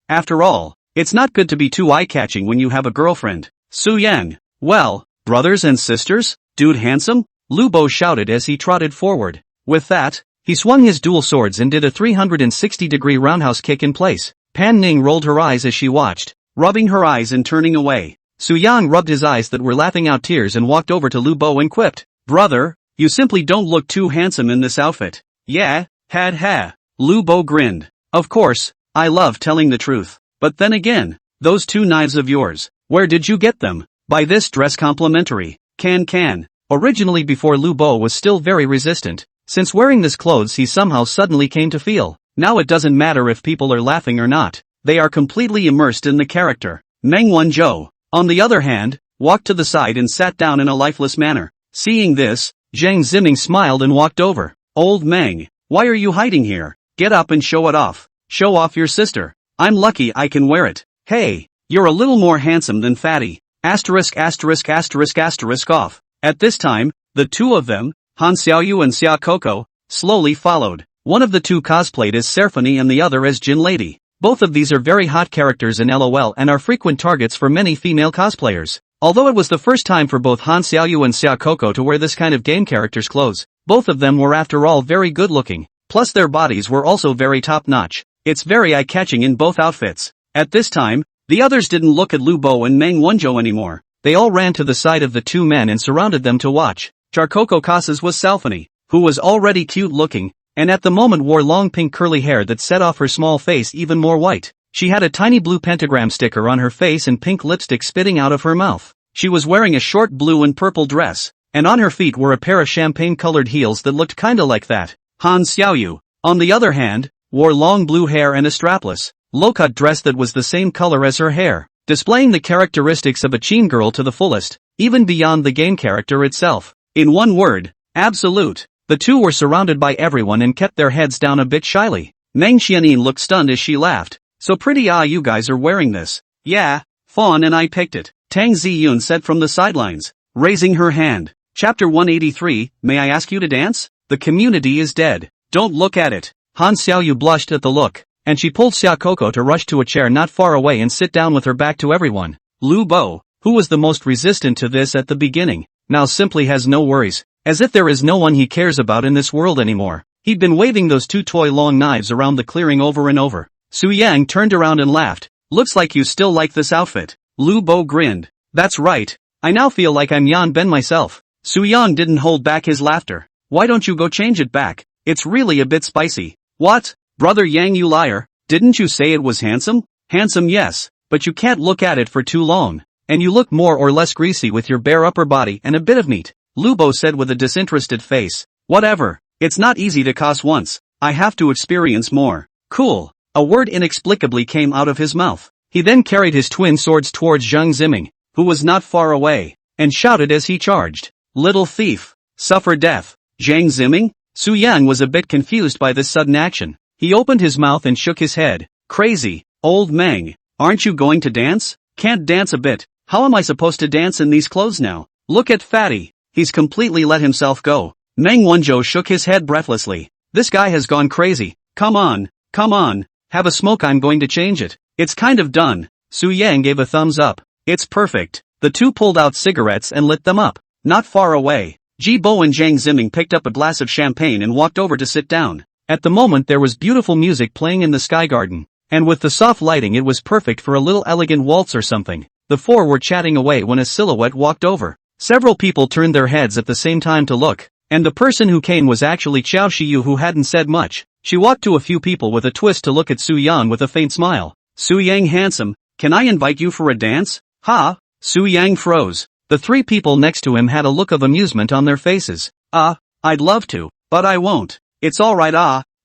Speaker 1: After all, it's not good to be too eye-catching when you have a girlfriend. Su Yang, well, brothers and sisters, dude handsome? Lubo shouted as he trotted forward. With that, he swung his dual swords and did a 360-degree roundhouse kick in place. Pan Ning rolled her eyes as she watched, rubbing her eyes and turning away. Su Yang rubbed his eyes that were laughing out tears and walked over to Lubo and quipped, brother, you simply don't look too handsome in this outfit. Yeah, ha. Lubo grinned. Of course, I love telling the truth. But then again, those 2 knives of yours, where did you get them? Buy this dress complimentary. Can. Originally before Lu Bo was still very resistant. Since wearing this clothes he somehow suddenly came to feel. Now it doesn't matter if people are laughing or not. They are completely immersed in the character. Meng Wanzhou, on the other hand, walked to the side and sat down in a lifeless manner. Seeing this, Zhang Ziming smiled and walked over. Old Meng, why are you hiding here? Get up and show it off. Show off your sister. I'm lucky I can wear it. Hey, you're a little more handsome than Fatty. Asterisk asterisk asterisk asterisk off. At this time, the two of them, Han Xiaoyu and Xia Coco, slowly followed. One of the two cosplayed as Serphony and the other as Jin Lady. Both of these are very hot characters in LOL and are frequent targets for many female cosplayers. Although it was the first time for both Han Xiaoyu and Xia Coco to wear this kind of game character's clothes, both of them were after all very good looking. Plus their bodies were also very top-notch. It's very eye-catching in both outfits. At this time, the others didn't look at Lu Bo and Meng Wanzhou anymore. They all ran to the side of the two men and surrounded them to watch. Charcoco Casas was Salphony, who was already cute-looking, and at the moment wore long pink curly hair that set off her small face even more white. She had a tiny blue pentagram sticker on her face and pink lipstick spitting out of her mouth. She was wearing a short blue and purple dress, and on her feet were a pair of champagne-colored heels that looked kinda like that. Han Xiaoyu, on the other hand, wore long blue hair and a strapless, low-cut dress that was the same color as her hair, displaying the characteristics of a teen girl to the fullest, even beyond the game character itself. In one word, absolute. The two were surrounded by everyone and kept their heads down a bit shyly. Meng Xianin looked stunned as she laughed. So pretty you guys are wearing this. Yeah, Fawn and I picked it, Tang Ziyun said from the sidelines, raising her hand. Chapter 183, may I ask you to dance? The community is dead. Don't look at it. Han Xiaoyu blushed at the look, and she pulled Xia Coco to rush to a chair not far away and sit down with her back to everyone. Lu Bo, who was the most resistant to this at the beginning, now simply has no worries, as if there is no one he cares about in this world anymore. He'd been waving those two toy long knives around the clearing over and over. Su Yang turned around and laughed. Looks like you still like this outfit. Lu Bo grinned. That's right. I now feel like I'm Yan Ben myself. Su Yang didn't hold back his laughter. Why don't you go change it back? It's really a bit spicy. What? Brother Yang, you liar. Didn't you say it was handsome? Handsome, yes, but you can't look at it for too long. And you look more or less greasy with your bare upper body and a bit of meat. Lu Bo said with a disinterested face. Whatever. It's not easy to cos once. I have to experience more. Cool. A word inexplicably came out of his mouth. He then carried his twin swords towards Zhang Ziming, who was not far away, and shouted as he charged. Little thief. Suffer death. Zhang Ziming? Su Yang was a bit confused by this sudden action. He opened his mouth and shook his head. Crazy. Old Meng. Aren't you going to dance? Can't dance a bit. How am I supposed to dance in these clothes now? Look at Fatty. He's completely let himself go. Meng Wanzhou shook his head breathlessly. This guy has gone crazy. Come on. Come on. Have a smoke, I'm going to change it. It's kind of done. Su Yang gave a thumbs up. It's perfect. The two pulled out cigarettes and lit them up. Not far away, Ji Bo and Zhang Ziming picked up a glass of champagne and walked over to sit down. At the moment there was beautiful music playing in the sky garden, and with the soft lighting it was perfect for a little elegant waltz or something. The four were chatting away when a silhouette walked over. Several people turned their heads at the same time to look, and the person who came was actually Qiao Shiyu, who hadn't said much. She walked to a few people with a twist to look at Su Yang with a faint smile. Su Yang, handsome, can I invite you for a dance? Ha! Su Yang froze. The three people next to him had a look of amusement on their faces. I'd love to, but I won't. It's alright,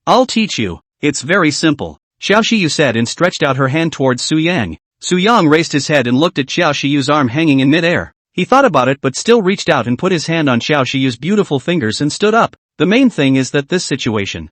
Speaker 1: I'll teach you. It's very simple. Xiao Shiyu said and stretched out her hand towards Su Yang. Su Yang raised his head and looked at Xiao Shiyu's arm hanging in midair. He thought about it but still reached out and put his hand on Xiao Shiyu's beautiful fingers and stood up. The main thing is that this situation,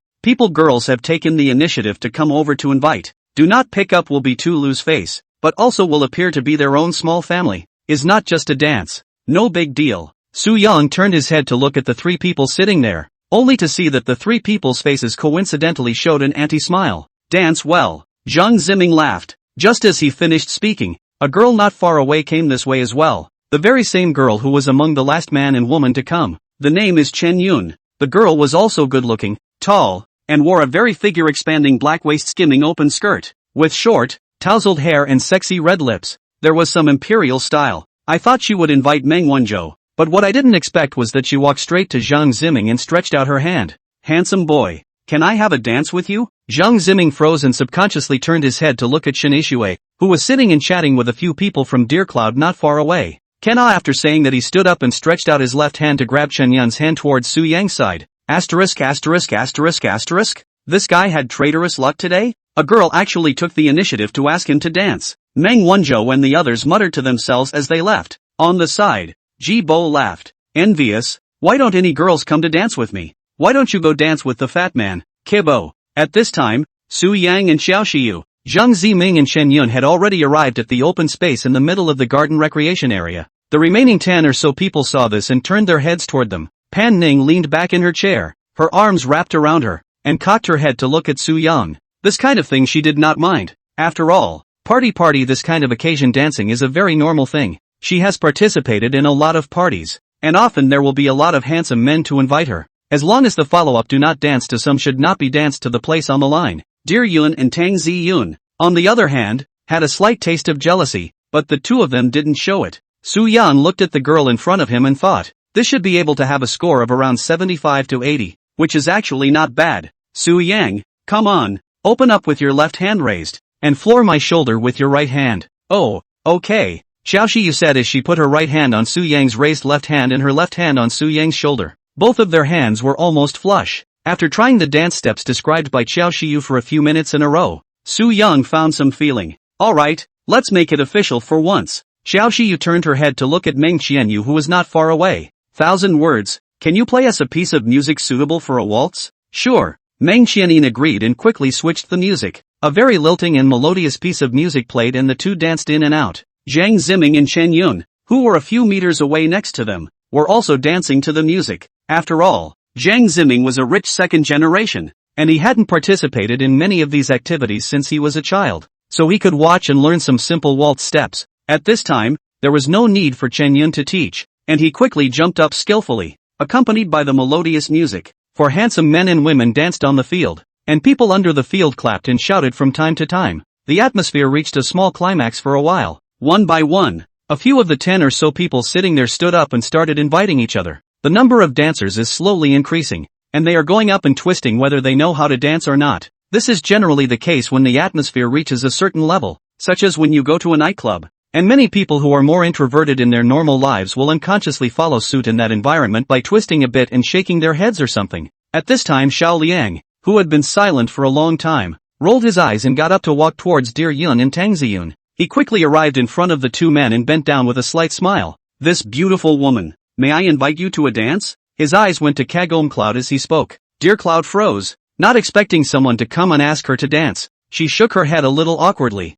Speaker 1: girls have taken the initiative to come over to invite. Do not pick up will be too loose face, but also will appear to be their own small family. Is not just a dance. No big deal. Su Yang turned his head to look at the three people sitting there, only to see that the three people's faces coincidentally showed an anti-smile. Dance well. Zhang Ziming laughed. Just as he finished speaking, a girl not far away came this way as well. The very same girl who was among the last man and woman to come. The name is Chen Yun. The girl was also good-looking, tall, and wore a very figure-expanding black waist skimming open skirt, with short, tousled hair and sexy red lips. There was some imperial style. I thought she would invite Meng Wanzhou, but what I didn't expect was that she walked straight to Zhang Ziming and stretched out her hand. Handsome boy, can I have a dance with you? Zhang Ziming froze and subconsciously turned his head to look at Shin Ishui, who was sitting and chatting with a few people from Deer Cloud not far away. After saying that he stood up and stretched out his left hand to grab Chen Yun's hand towards Su Yang's side. Asterisk asterisk asterisk asterisk. This guy had traitorous luck today? A girl actually took the initiative to ask him to dance. Meng Wanzhou and the others muttered to themselves as they left. On the side, Ji Bo laughed. Envious? Why don't any girls come to dance with me? Why don't you go dance with the fat man, Kibo? At this time, Su Yang and Xiao Shiyu, Zhang Ziming and Chen Yun had already arrived at the open space in the middle of the garden recreation area. The remaining 10 or so people saw this and turned their heads toward them. Pan Ning leaned back in her chair, her arms wrapped around her, and cocked her head to look at Su Yang. This kind of thing she did not mind. After all, party this kind of occasion dancing is a very normal thing. She has participated in a lot of parties, and often there will be a lot of handsome men to invite her. As long as the follow-up do not dance to some should not be danced to the place on the line. Dear Yun and Tang Zi Yun, on the other hand, had a slight taste of jealousy, but the two of them didn't show it. Su Yan looked at the girl in front of him and thought, this should be able to have a score of around 75 to 80, which is actually not bad. Su Yang, come on, open up with your left hand raised, and floor my shoulder with your right hand. Oh, okay, Xiao Shiyu said as she put her right hand on Su Yang's raised left hand and her left hand on Su Yang's shoulder. Both of their hands were almost flush. After trying the dance steps described by Xiao Shiyu for a few minutes in a row, Su Yang found some feeling. Alright, let's make it official for once. Xiao Shiyu turned her head to look at Meng Qianyu who was not far away. 1,000 words, can you play us a piece of music suitable for a waltz? Sure. Meng Qianyin agreed and quickly switched the music. A very lilting and melodious piece of music played and the two danced in and out. Zhang Ziming and Chen Yun, who were a few meters away next to them, were also dancing to the music. After all, Zhang Ziming was a rich second generation, and he hadn't participated in many of these activities since he was a child, so he could watch and learn some simple waltz steps. At this time, there was no need for Chen Yun to teach, and he quickly jumped up skillfully, accompanied by the melodious music. For handsome men and women danced on the field, and people under the field clapped and shouted from time to time. The atmosphere reached a small climax for a while. One by one, a few of the 10 or so people sitting there stood up and started inviting each other. The number of dancers is slowly increasing, and they are going up and twisting whether they know how to dance or not. This is generally the case when the atmosphere reaches a certain level, such as when you go to a nightclub. And many people who are more introverted in their normal lives will unconsciously follow suit in that environment by twisting a bit and shaking their heads or something. At this time Xiao Liang, who had been silent for a long time, rolled his eyes and got up to walk towards Dear Yun and Tang Ziyun. He quickly arrived in front of the two men and bent down with a slight smile. This beautiful woman, may I invite you to a dance? His eyes went to Kagome Cloud as he spoke. Dear Cloud froze, not expecting someone to come and ask her to dance. She shook her head a little awkwardly.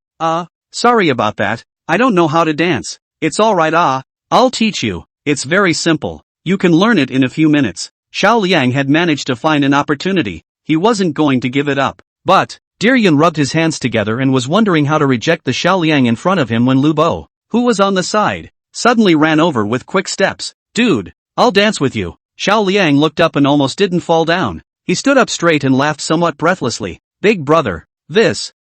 Speaker 1: Sorry about that. I don't know how to dance. It's alright I'll teach you. It's very simple. You can learn it in a few minutes. Xiao Liang had managed to find an opportunity. He wasn't going to give it up. But, Dear Yun rubbed his hands together and was wondering how to reject the Xiao Liang in front of him when Lu Bo, who was on the side, suddenly ran over with quick steps. Dude, I'll dance with you. Xiao Liang looked up and almost didn't fall down. He stood up straight and laughed somewhat breathlessly. Big brother,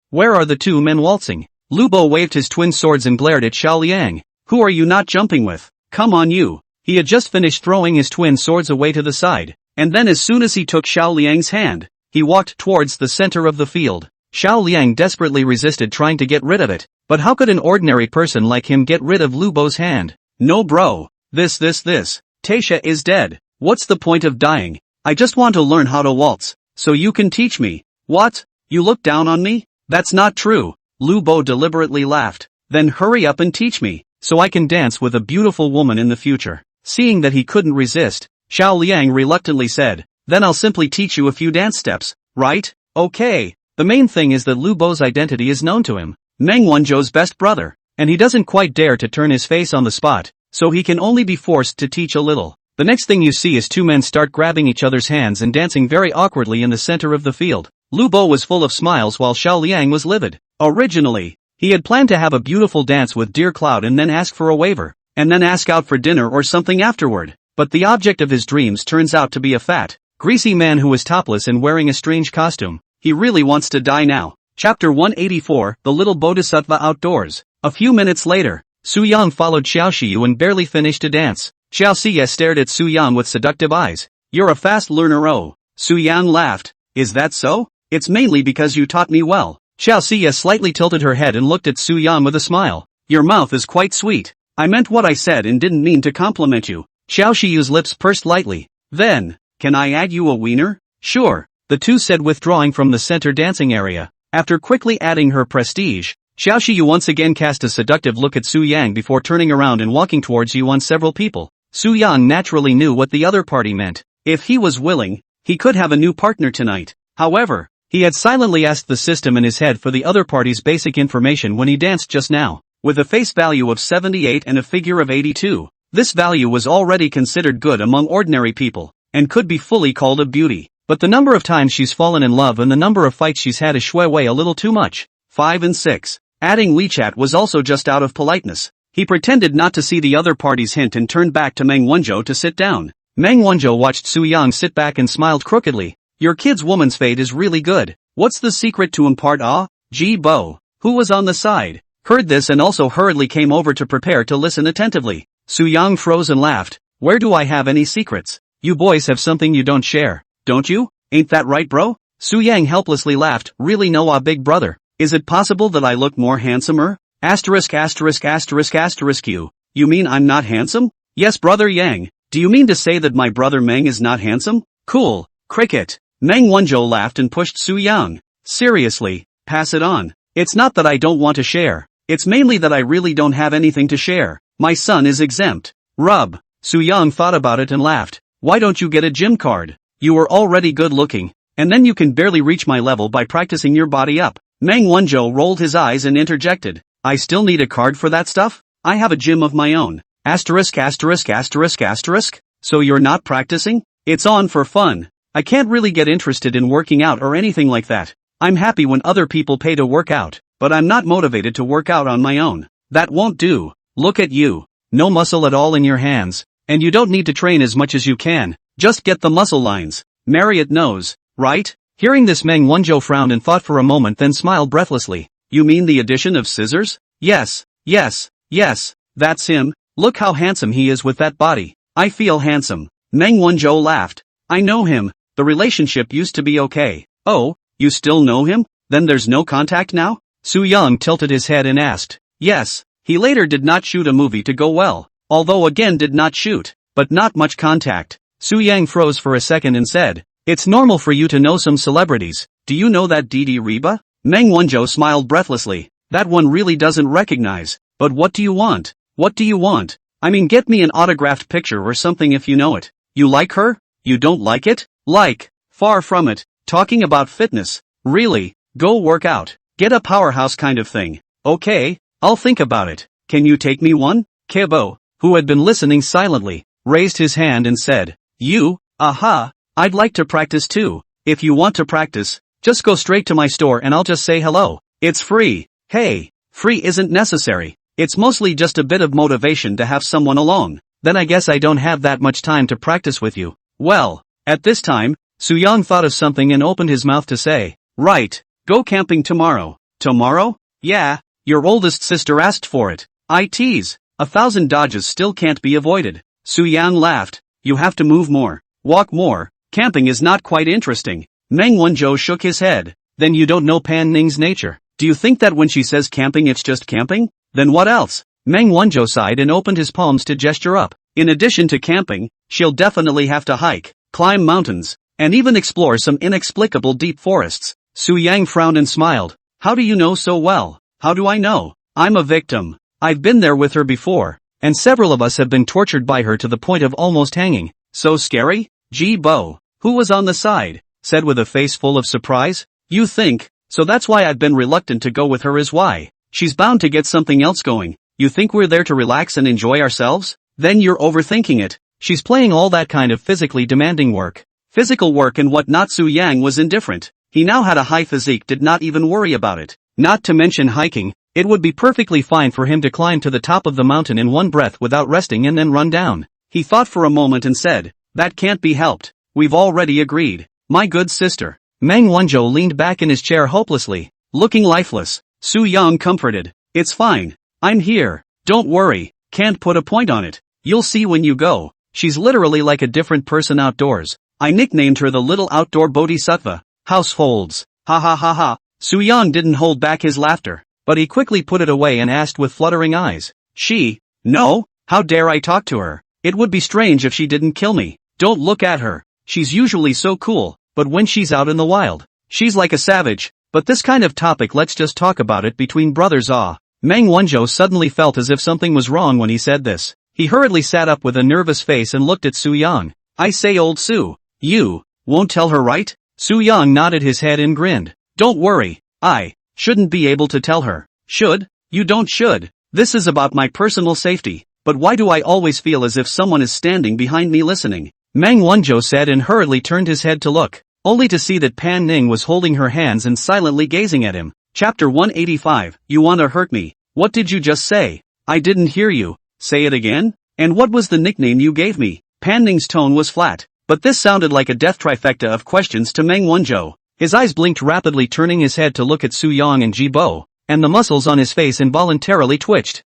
Speaker 1: where are the two men waltzing? Lu Bo waved his twin swords and glared at Xiao Liang. Who are you not jumping with? Come on you. He had just finished throwing his twin swords away to the side, and then as soon as he took Xiao Liang's hand, he walked towards the center of the field. Xiao Liang desperately resisted trying to get rid of it, but how could an ordinary person like him get rid of Lu Bo's hand? No bro. Taisha is dead. What's the point of dying? I just want to learn how to waltz, so you can teach me. What? You look down on me? That's not true. Lu Bo deliberately laughed. Then hurry up and teach me, so I can dance with a beautiful woman in the future. Seeing that he couldn't resist, Xiao Liang reluctantly said, then I'll simply teach you a few dance steps, right? Okay. The main thing is that Lu Bo's identity is known to him, Meng Wanzhou's best brother, and he doesn't quite dare to turn his face on the spot, so he can only be forced to teach a little. The next thing you see is two men start grabbing each other's hands and dancing very awkwardly in the center of the field. Lu Bo was full of smiles while Xiao Liang was livid. Originally, he had planned to have a beautiful dance with Dear Cloud and then ask for a waiver, and then ask out for dinner or something afterward. But the object of his dreams turns out to be a fat, greasy man who is topless and wearing a strange costume. He really wants to die now. Chapter 184, The Little Bodhisattva Outdoors. A few minutes later, Su Yang followed Xiao Shiyu and barely finished to dance. Xiao Siya stared at Su Yang with seductive eyes. You're a fast learner Su Yang laughed. Is that so? It's mainly because you taught me well. Xiao Siya slightly tilted her head and looked at Su Yang with a smile. Your mouth is quite sweet. I meant what I said and didn't mean to compliment you. Xiao Shiyu's lips pursed lightly. Then, can I add you a wiener? Sure, the two said, withdrawing from the center dancing area. After quickly adding her prestige, Xiao Shiyu once again cast a seductive look at Su Yang before turning around and walking towards Yuan several people. Su Yang naturally knew what the other party meant. If he was willing, he could have a new partner tonight. However, he had silently asked the system in his head for the other party's basic information when he danced just now. With a face value of 78 and a figure of 82, this value was already considered good among ordinary people, and could be fully called a beauty. But the number of times she's fallen in love and the number of fights she's had is shui wei a little too much. 5 and 6. Adding WeChat was also just out of politeness. He pretended not to see the other party's hint and turned back to Meng Wanzhou to sit down. Meng Wanzhou watched Su Yang sit back and smiled crookedly. Your kid's woman's fate is really good. What's the secret to impart awe? Ji Bo, who was on the side, heard this and also hurriedly came over to prepare to listen attentively. Su Yang froze and laughed. Where do I have any secrets? You boys have something you don't share, don't you? Ain't that right, bro? Su Yang helplessly laughed. Really no, big brother. Is it possible that I look more handsomer? Asterisk asterisk asterisk asterisk you. You mean I'm not handsome? Yes, brother Yang. Do you mean to say that my brother Meng is not handsome? Cool. Cricket. Meng Wanzhou laughed and pushed Su Yang. Seriously, pass it on. It's not that I don't want to share. It's mainly that I really don't have anything to share. My son is exempt. Rub. Su Yang thought about it and laughed. Why don't you get a gym card? You are already good looking, and then you can barely reach my level by practicing your body up. Meng Wanzhou rolled his eyes and interjected. I still need a card for that stuff? I have a gym of my own. Asterisk asterisk asterisk asterisk. So you're not practicing? It's on for fun. I can't really get interested in working out or anything like that. I'm happy when other people pay to work out, but I'm not motivated to work out on my own. That won't do. Look at you. No muscle at all in your hands, and you don't need to train as much as you can. Just get the muscle lines. Marriott knows, right? Hearing this, Meng Wanzhou frowned and thought for a moment, then smiled breathlessly. You mean the addition of scissors? Yes, yes, yes, that's him. Look how handsome he is with that body. I feel handsome. Meng Wanzhou laughed. I know him. The relationship used to be okay. Oh, you still know him? Then there's no contact now? Su Yang tilted his head and asked. Yes, he later did not shoot a movie to go well, although again did not shoot, but not much contact. Su Yang froze for a second and said, it's normal for you to know some celebrities. Do you know that Didi Reba? Meng Wanzhou smiled breathlessly. That one really doesn't recognize. But what do you want? What do you want? I mean, get me an autographed picture or something if you know it. You like her? You don't like it? Like, far from it. Talking about fitness. Really, go work out. Get a powerhouse kind of thing. Okay, I'll think about it. Can you take me one? Kebo, who had been listening silently, raised his hand and said, you, aha, I'd like to practice too. If you want to practice, just go straight to my store and I'll just say hello. It's free. Hey, free isn't necessary. It's mostly just a bit of motivation to have someone along. Then I guess I don't have that much time to practice with you. Well, at this time, Su Yang thought of something and opened his mouth to say, right, go camping tomorrow. Tomorrow? Yeah, your oldest sister asked for it. I tease. 1,000 dodges still can't be avoided. Su Yang laughed. You have to move more. Walk more. Camping is not quite interesting. Meng Wanzhou shook his head. Then you don't know Pan Ning's nature. Do you think that when she says camping it's just camping? Then what else? Meng Wanzhou sighed and opened his palms to gesture up. In addition to camping, she'll definitely have to hike, climb mountains, and even explore some inexplicable deep forests. Su Yang frowned and smiled. How do you know so well? How do I know? I'm a victim. I've been there with her before, and several of us have been tortured by her to the point of almost hanging. So scary? Ji Bo, who was on the side, said with a face full of surprise. You think, so that's why I've been reluctant to go with her is why. She's bound to get something else going. You think we're there to relax and enjoy ourselves? Then you're overthinking it. She's playing all that kind of physically demanding work. Physical work and whatnot. Su Yang was indifferent. He now had a high physique, did not even worry about it. Not to mention hiking, it would be perfectly fine for him to climb to the top of the mountain in one breath without resting and then run down. He thought for a moment and said, that can't be helped. We've already agreed. My good sister. Meng Wanzhou leaned back in his chair hopelessly, looking lifeless. Su Yang comforted. It's fine. I'm here. Don't worry. Can't put a point on it. You'll see when you go. She's literally like a different person outdoors. I nicknamed her the little outdoor bodhisattva. Households. Ha ha ha ha. Su Yang didn't hold back his laughter, but he quickly put it away and asked with fluttering eyes. She, No, how dare I talk to her? It would be strange if she didn't kill me. Don't look at her. She's usually so cool, but when she's out in the wild, she's like a savage. But this kind of topic, let's just talk about it between brothers. Meng Wanzhou suddenly felt as if something was wrong when he said this. He hurriedly sat up with a nervous face and looked at Su Yang. I say, old Su, you won't tell her, right? Su Yang nodded his head and grinned. Don't worry, I shouldn't be able to tell her. Should? You don't should. This is about my personal safety. But why do I always feel as if someone is standing behind me listening? Meng Wanzhou said and hurriedly turned his head to look, only to see that Pan Ning was holding her hands and silently gazing at him. Chapter 185, You wanna hurt me? What did you just say? I didn't hear you. Say it again? And what was the nickname you gave me? Pan Ning's tone was flat, but this sounded like a death trifecta of questions to Meng Wanzhou. His eyes blinked rapidly, turning his head to look at Su Yang and Ji Bo, and the muscles on his face involuntarily twitched.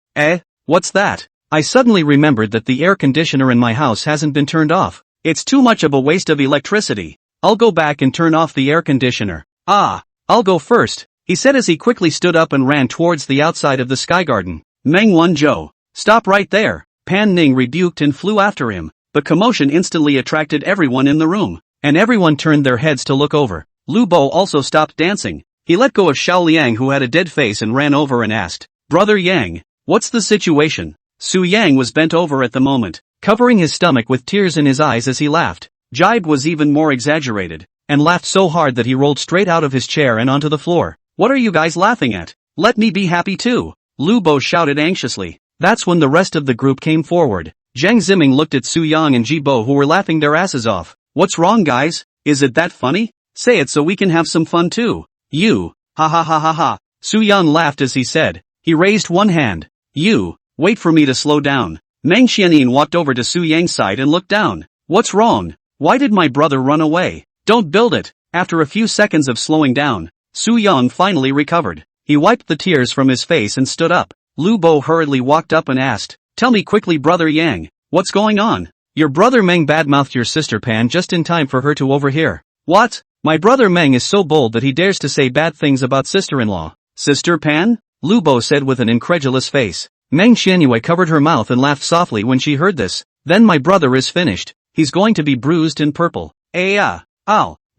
Speaker 1: What's that? I suddenly remembered that the air conditioner in my house hasn't been turned off. It's too much of a waste of electricity. I'll go back and turn off the air conditioner. I'll go first, he said as he quickly stood up and ran towards the outside of the sky garden. Meng Wanzhou, stop right there. Pan Ning rebuked and flew after him. The commotion instantly attracted everyone in the room, and everyone turned their heads to look over. Lu Bo also stopped dancing. He let go of Xiao Liang, who had a dead face, and ran over and asked, Brother Yang, what's the situation? Su Yang was bent over at the moment, covering his stomach with tears in his eyes as he laughed. Jibe was even more exaggerated, and laughed so hard that he rolled straight out of his chair and onto the floor. What are you guys laughing at? Let me be happy too, Lu Bo shouted anxiously. That's when the rest of the group came forward. Zhang Ziming looked at Su Yang and Ji Bo, who were laughing their asses off. What's wrong, guys? Is it that funny? Say it so we can have some fun too. You. Ha ha ha ha ha. Su Yang laughed as he said. He raised one hand. You. Wait for me to slow down. Meng Xianyin walked over to Su Yang's side and looked down. What's wrong? Why did my brother run away? Don't build it. After a few seconds of slowing down, Su Yang finally recovered. He wiped the tears from his face and stood up. Lu Bo hurriedly walked up and asked, Tell me quickly, Brother Yang, what's going on? Your brother Meng badmouthed your sister Pan just in time for her to overhear. What? My brother Meng is so bold that he dares to say bad things about sister-in-law. Sister Pan? Lu Bo said with an incredulous face. Meng Xianyue covered her mouth and laughed softly when she heard this. Then my brother is finished. He's going to be bruised and purple.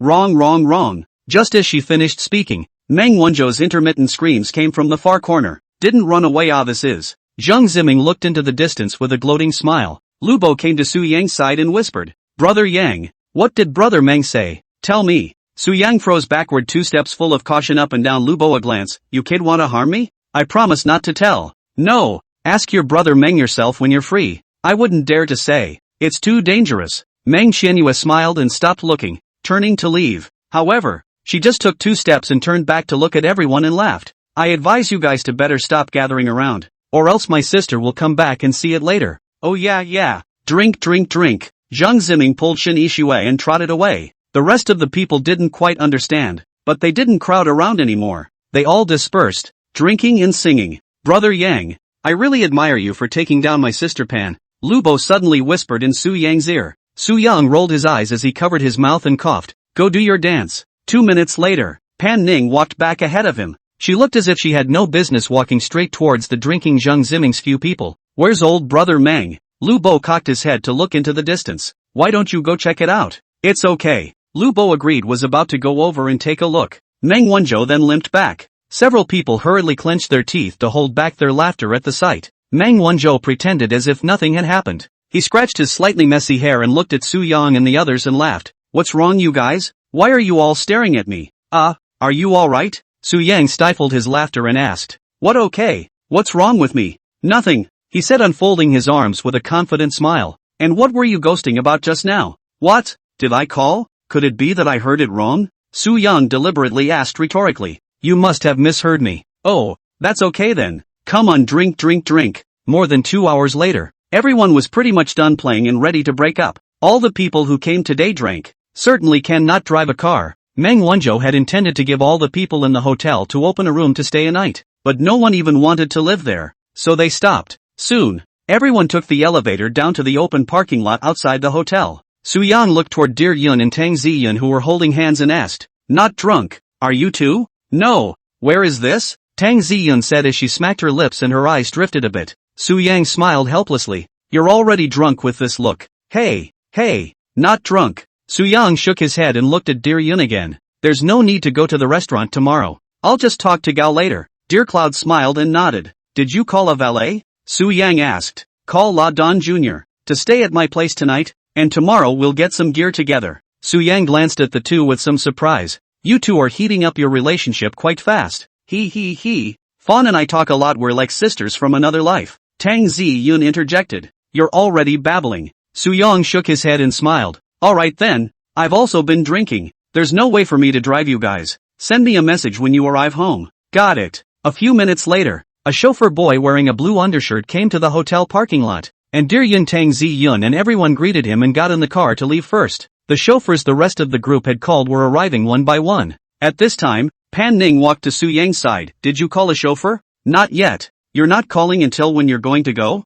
Speaker 1: Wrong. Just as she finished speaking, Meng Wanzhou's intermittent screams came from the far corner. Didn't run away, this is. Zhang Ziming looked into the distance with a gloating smile. Lu Bo came to Su Yang's side and whispered, Brother Yang, what did Brother Meng say? Tell me. Su Yang froze backward 2 steps full of caution up and down Lu Bo a glance. You kid wanna harm me? I promise not to tell. No, ask your brother Meng yourself when you're free. I wouldn't dare to say. It's too dangerous. Meng Xianyue smiled and stopped looking, turning to leave. However, she just took 2 steps and turned back to look at everyone and laughed. I advise you guys to better stop gathering around, or else my sister will come back and see it later. Oh yeah. Drink. Zhang Ziming pulled Shin Yixue and trotted away. The rest of the people didn't quite understand, but they didn't crowd around anymore. They all dispersed, drinking and singing. Brother Yang, I really admire you for taking down my sister Pan, Lu Bo suddenly whispered in Su Yang's ear. Su Yang rolled his eyes as he covered his mouth and coughed. Go do your dance. 2 minutes later, Pan Ning walked back ahead of him. She looked as if she had no business walking straight towards the drinking Zhang Ziming's few people. Where's old brother Meng? Lu Bo cocked his head to look into the distance. Why don't you go check it out? It's okay. Lu Bo agreed, was about to go over and take a look. Meng Wanzhou then limped back. Several people hurriedly clenched their teeth to hold back their laughter at the sight. Meng Wanzhou pretended as if nothing had happened. He scratched his slightly messy hair and looked at Su Yang and the others and laughed. What's wrong, you guys? Why are you all staring at me? Are you alright? Su Yang stifled his laughter and asked. What okay? What's wrong with me? Nothing, he said, unfolding his arms with a confident smile. And what were you ghosting about just now? What? Did I call? Could it be that I heard it wrong? Su Yang deliberately asked rhetorically. You must have misheard me. Oh, that's okay then. Come on, drink. More than 2 hours later, everyone was pretty much done playing and ready to break up. All the people who came today drank. Certainly cannot drive a car. Meng Wanzhou had intended to give all the people in the hotel to open a room to stay a night, but no one even wanted to live there, so they stopped. Soon, everyone took the elevator down to the open parking lot outside the hotel. Su Yang looked toward Dear Yun and Tang Ziyun, who were holding hands, and asked, Not drunk, are you too? No. Where is this? Tang Ziyun said as she smacked her lips and her eyes drifted a bit. Su Yang smiled helplessly. You're already drunk with this look. Hey, not drunk. Su Yang shook his head and looked at Dear Yun again. There's no need to go to the restaurant tomorrow. I'll just talk to Gao later. Dear Cloud smiled and nodded. Did you call a valet? Su Yang asked. Call La Don Jr. to stay at my place tonight, and tomorrow we'll get some gear together. Su Yang glanced at the two with some surprise. You two are heating up your relationship quite fast. He. Fawn and I talk a lot, we're like sisters from another life. Tang Zi Yun interjected. You're already babbling. Su Yang shook his head and smiled. Alright then, I've also been drinking. There's no way for me to drive you guys. Send me a message when you arrive home. Got it. A few minutes later, a chauffeur boy wearing a blue undershirt came to the hotel parking lot, and Dear Yun, Tang Zi Yun and everyone greeted him and got in the car to leave first. The chauffeurs the rest of the group had called were arriving one by one. At this time, Pan Ning walked to Su Yang's side. Did you call a chauffeur? Not yet. You're not calling until when you're going to go?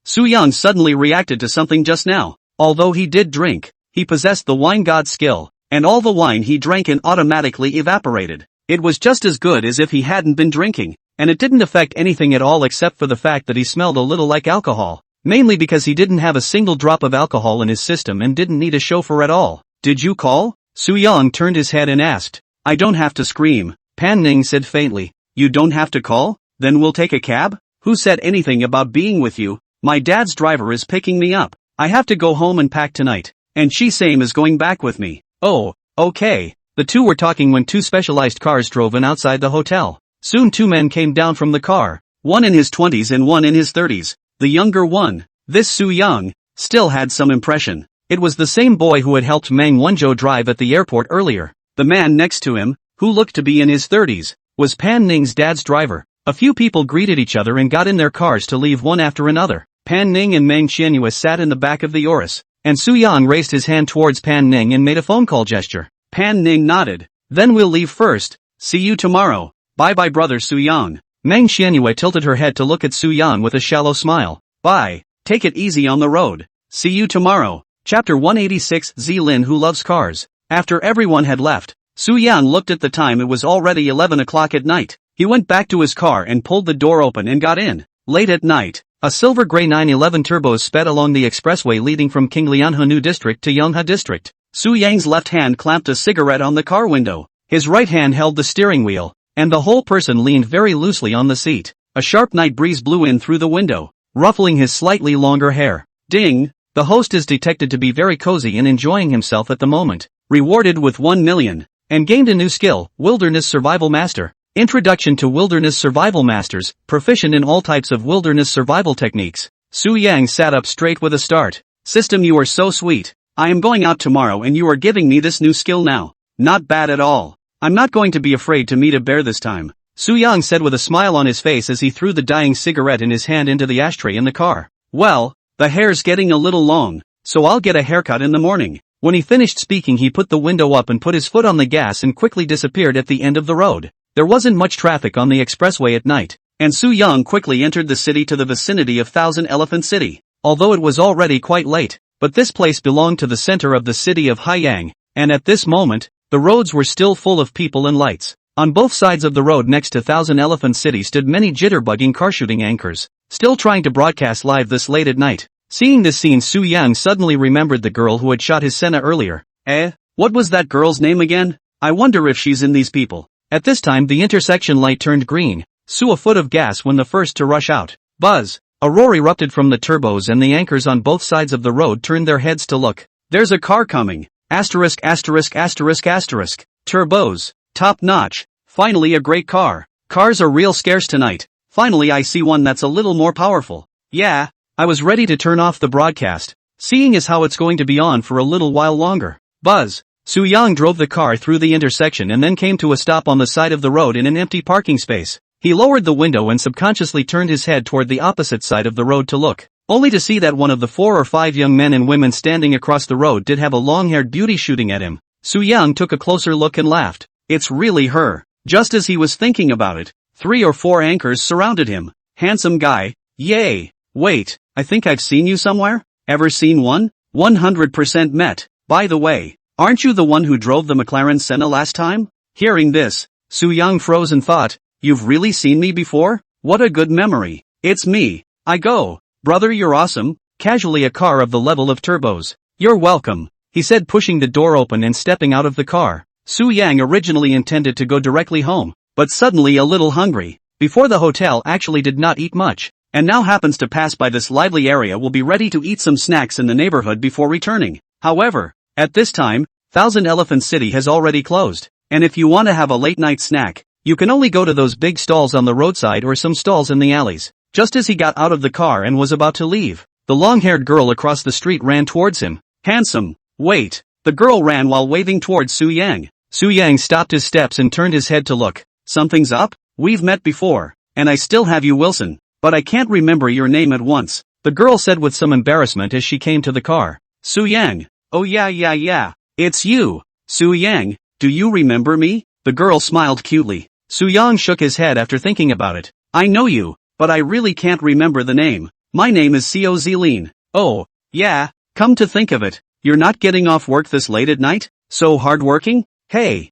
Speaker 1: Su Yang suddenly reacted to something just now. Although he did drink, he possessed the wine god skill, and all the wine he drank in automatically evaporated. It was just as good as if he hadn't been drinking, and it didn't affect anything at all except for the fact that he smelled a little like alcohol, mainly because he didn't have a single drop of alcohol in his system and didn't need a chauffeur at all. Did you call? Su Yang turned his head and asked. I don't have to scream, Pan Ning said faintly. You don't have to call? Then we'll take a cab? Who said anything about being with you? My dad's driver is picking me up. I have to go home and pack tonight, and she same is going back with me. Oh, okay. The two were talking when two specialized cars drove in outside the hotel. Soon two men came down from the car, one in his 20s and one in his 30s. The younger one, this Su Yang, still had some impression. It was the same boy who had helped Meng Wenzhou drive at the airport earlier. The man next to him, who looked to be in his 30s, was Pan Ning's dad's driver. A few people greeted each other and got in their cars to leave one after another. Pan Ning and Meng Qianyue sat in the back of the Urus, and Su Yang raised his hand towards Pan Ning and made a phone call gesture. Pan Ning nodded. Then we'll leave first. See you tomorrow. Bye-bye brother Su Yang. Meng Qianyue tilted her head to look at Su Yang with a shallow smile. Bye. Take it easy on the road. See you tomorrow. Chapter 186 Zilin Who Loves Cars. After everyone had left, Su Yang looked at the time. It was already 11 o'clock at night. He went back to his car and pulled the door open and got in. Late at night, a silver-gray 911 Turbos sped along the expressway leading from Qinglianhanu District to Yonghe District. Su Yang's left hand clamped a cigarette on the car window. His right hand held the steering wheel, and the whole person leaned very loosely on the seat. A sharp night breeze blew in through the window, ruffling his slightly longer hair. Ding! The host is detected to be very cozy and enjoying himself at the moment. Rewarded with 1 million. And gained a new skill, Wilderness Survival Master. Introduction to Wilderness Survival Masters, proficient in all types of wilderness survival techniques. Su Yang sat up straight with a start. System, you are so sweet. I am going out tomorrow and you are giving me this new skill now. Not bad at all. I'm not going to be afraid to meet a bear this time. Su Yang said with a smile on his face as he threw the dying cigarette in his hand into the ashtray in the car. Well, the hair's getting a little long, so I'll get a haircut in the morning. When he finished speaking, he put the window up and put his foot on the gas and quickly disappeared at the end of the road. There wasn't much traffic on the expressway at night, and Su Yang quickly entered the city to the vicinity of Thousand Elephant City. Although it was already quite late, but this place belonged to the center of the city of Haiyang, and at this moment, the roads were still full of people and lights. On both sides of the road next to Thousand Elephant City stood many jitterbugging car-shooting anchors, still trying to broadcast live this late at night. Seeing this scene, Su Yang suddenly remembered the girl who had shot his Senna earlier. What was that girl's name again? I wonder if she's in these people. At this time the intersection light turned green. Su a foot of gas when the first to rush out. Buzz! A roar erupted from the turbos and the anchors on both sides of the road turned their heads to look. There's a car coming! Asterisk asterisk asterisk asterisk. Turbos. Top notch. Finally a great car. Cars are real scarce tonight. Finally I see one that's a little more powerful. Yeah, I was ready to turn off the broadcast, seeing as how it's going to be on for a little while longer. Buzz! Su Yang drove the car through the intersection and then came to a stop on the side of the road in an empty parking space. He lowered the window and subconsciously turned his head toward the opposite side of the road to look, only to see that one of the 4 or 5 young men and women standing across the road did have a long-haired beauty shooting at him. Su Yang took a closer look and laughed. It's really her. Just as he was thinking about it, 3 or 4 anchors surrounded him. Handsome guy. Yay! Wait, I think I've seen you somewhere? Ever seen one? 100% met. By the way, aren't you the one who drove the McLaren Senna last time? Hearing this, Su Yang froze and thought, you've really seen me before? What a good memory. It's me. I go. Brother, you're awesome. Casually, a car of the level of Turbo's. You're welcome, he said, pushing the door open and stepping out of the car. Su Yang originally intended to go directly home, but suddenly a little hungry. Before the hotel actually did not eat much, and now happens to pass by this lively area, will be ready to eat some snacks in the neighborhood before returning. However, at this time, Thousand Elephant City has already closed, and if you want to have a late night snack, you can only go to those big stalls on the roadside or some stalls in the alleys. Just as he got out of the car and was about to leave, the long-haired girl across the street ran towards him. Handsome. Wait. The girl ran while waving towards Su Yang. Su Yang stopped his steps and turned his head to look. Something's up? We've met before, and I still have you, Wilson, but I can't remember your name at once, the girl said with some embarrassment as she came to the car. Su Yang. Oh yeah. It's you. Su Yang, do you remember me? The girl smiled cutely. Su Yang shook his head after thinking about it. I know you, but I really can't remember the name. My name is Xiao Zilin. Oh, yeah, come to think of it, you're not getting off work this late at night? So hardworking? Hey,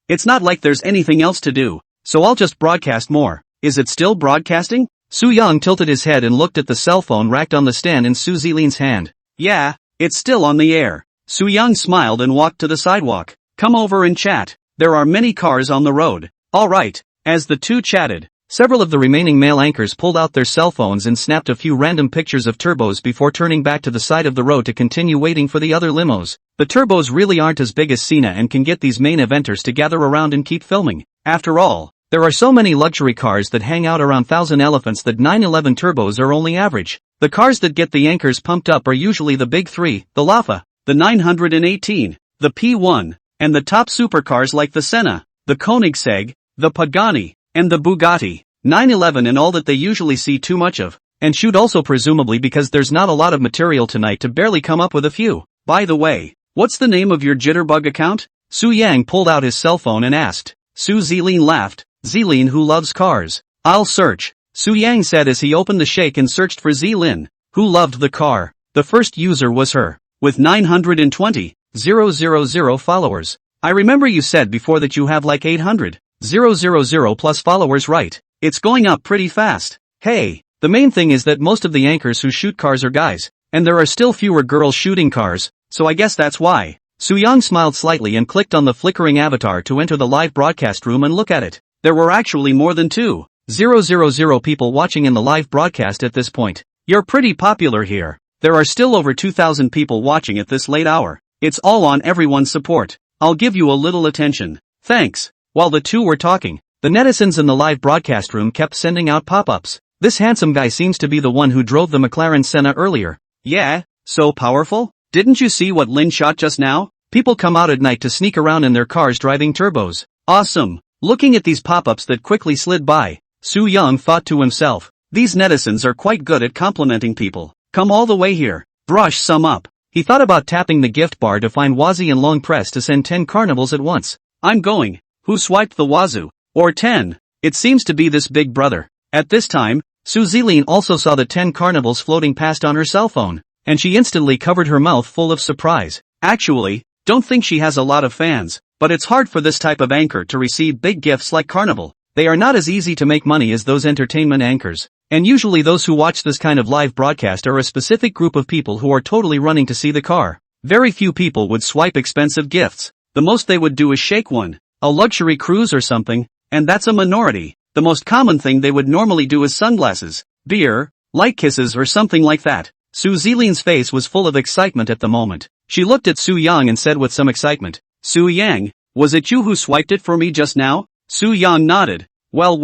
Speaker 1: it's not like there's anything else to do, so I'll just broadcast more. Is it still broadcasting? Su Yang tilted his head and looked at the cell phone racked on the stand in Su Zilin's hand. Yeah, it's still on the air. Su Yang smiled and walked to the sidewalk. Come over and chat. There are many cars on the road. Alright. As the two chatted, several of the remaining male anchors pulled out their cell phones and snapped a few random pictures of turbos before turning back to the side of the road to continue waiting for the other limos. The turbos really aren't as big as Cena and can get these main eventers to gather around and keep filming. After all, there are so many luxury cars that hang out around Thousand Elephants that 911 turbos are only average. The cars that get the anchors pumped up are usually the big three, the Lafa, the 918, the P1, and the top supercars like the Senna, the Koenigsegg, the Pagani, and the Bugatti. 911 and all that they usually see too much of, and shoot also presumably because there's not a lot of material tonight to barely come up with a few. By the way, what's the name of your Jitterbug account? Su Yang pulled out his cell phone and asked. Su Zilin laughed. Zilin who loves cars. I'll search, Su Yang said as he opened the shake and searched for Zilin, who loved the car. The first user was her, with 920,000 followers. I remember you said before that you have like 800,000 plus followers, right? It's going up pretty fast. Hey, the main thing is that most of the anchors who shoot cars are guys, and there are still fewer girls shooting cars, so I guess that's why. Su Yang smiled slightly and clicked on the flickering avatar to enter the live broadcast room and look at it. There were actually more than 2,000 people watching in the live broadcast at this point. You're pretty popular here. There are still over 2,000 people watching at this late hour. It's all on everyone's support. I'll give you a little attention. Thanks. While the two were talking, the netizens in the live broadcast room kept sending out pop-ups. This handsome guy seems to be the one who drove the McLaren Senna earlier. Yeah, so powerful? Didn't you see what Lin shot just now? People come out at night to sneak around in their cars driving turbos. Awesome. Looking at these pop-ups that quickly slid by, Su Yang thought to himself, these netizens are quite good at complimenting people. Come all the way here. Brush some up. He thought about tapping the gift bar to find Wazi and Long Press to send 10 carnivals at once. I'm going. Who swiped the Wazoo? Or 10. It seems to be this big brother. At this time, Su Zilin also saw the 10 carnivals floating past on her cell phone, and she instantly covered her mouth full of surprise. Actually, don't think she has a lot of fans, but it's hard for this type of anchor to receive big gifts like Carnival. They are not as easy to make money as those entertainment anchors. And usually those who watch this kind of live broadcast are a specific group of people who are totally running to see the car. Very few people would swipe expensive gifts. The most they would do is shake one, a luxury cruise or something, and that's a minority. The most common thing they would normally do is sunglasses, beer, light kisses or something like that. Su Zilin's face was full of excitement at the moment. She looked at Su Yang and said with some excitement, Su Yang, was it you who swiped it for me just now? Su Yang nodded. Well,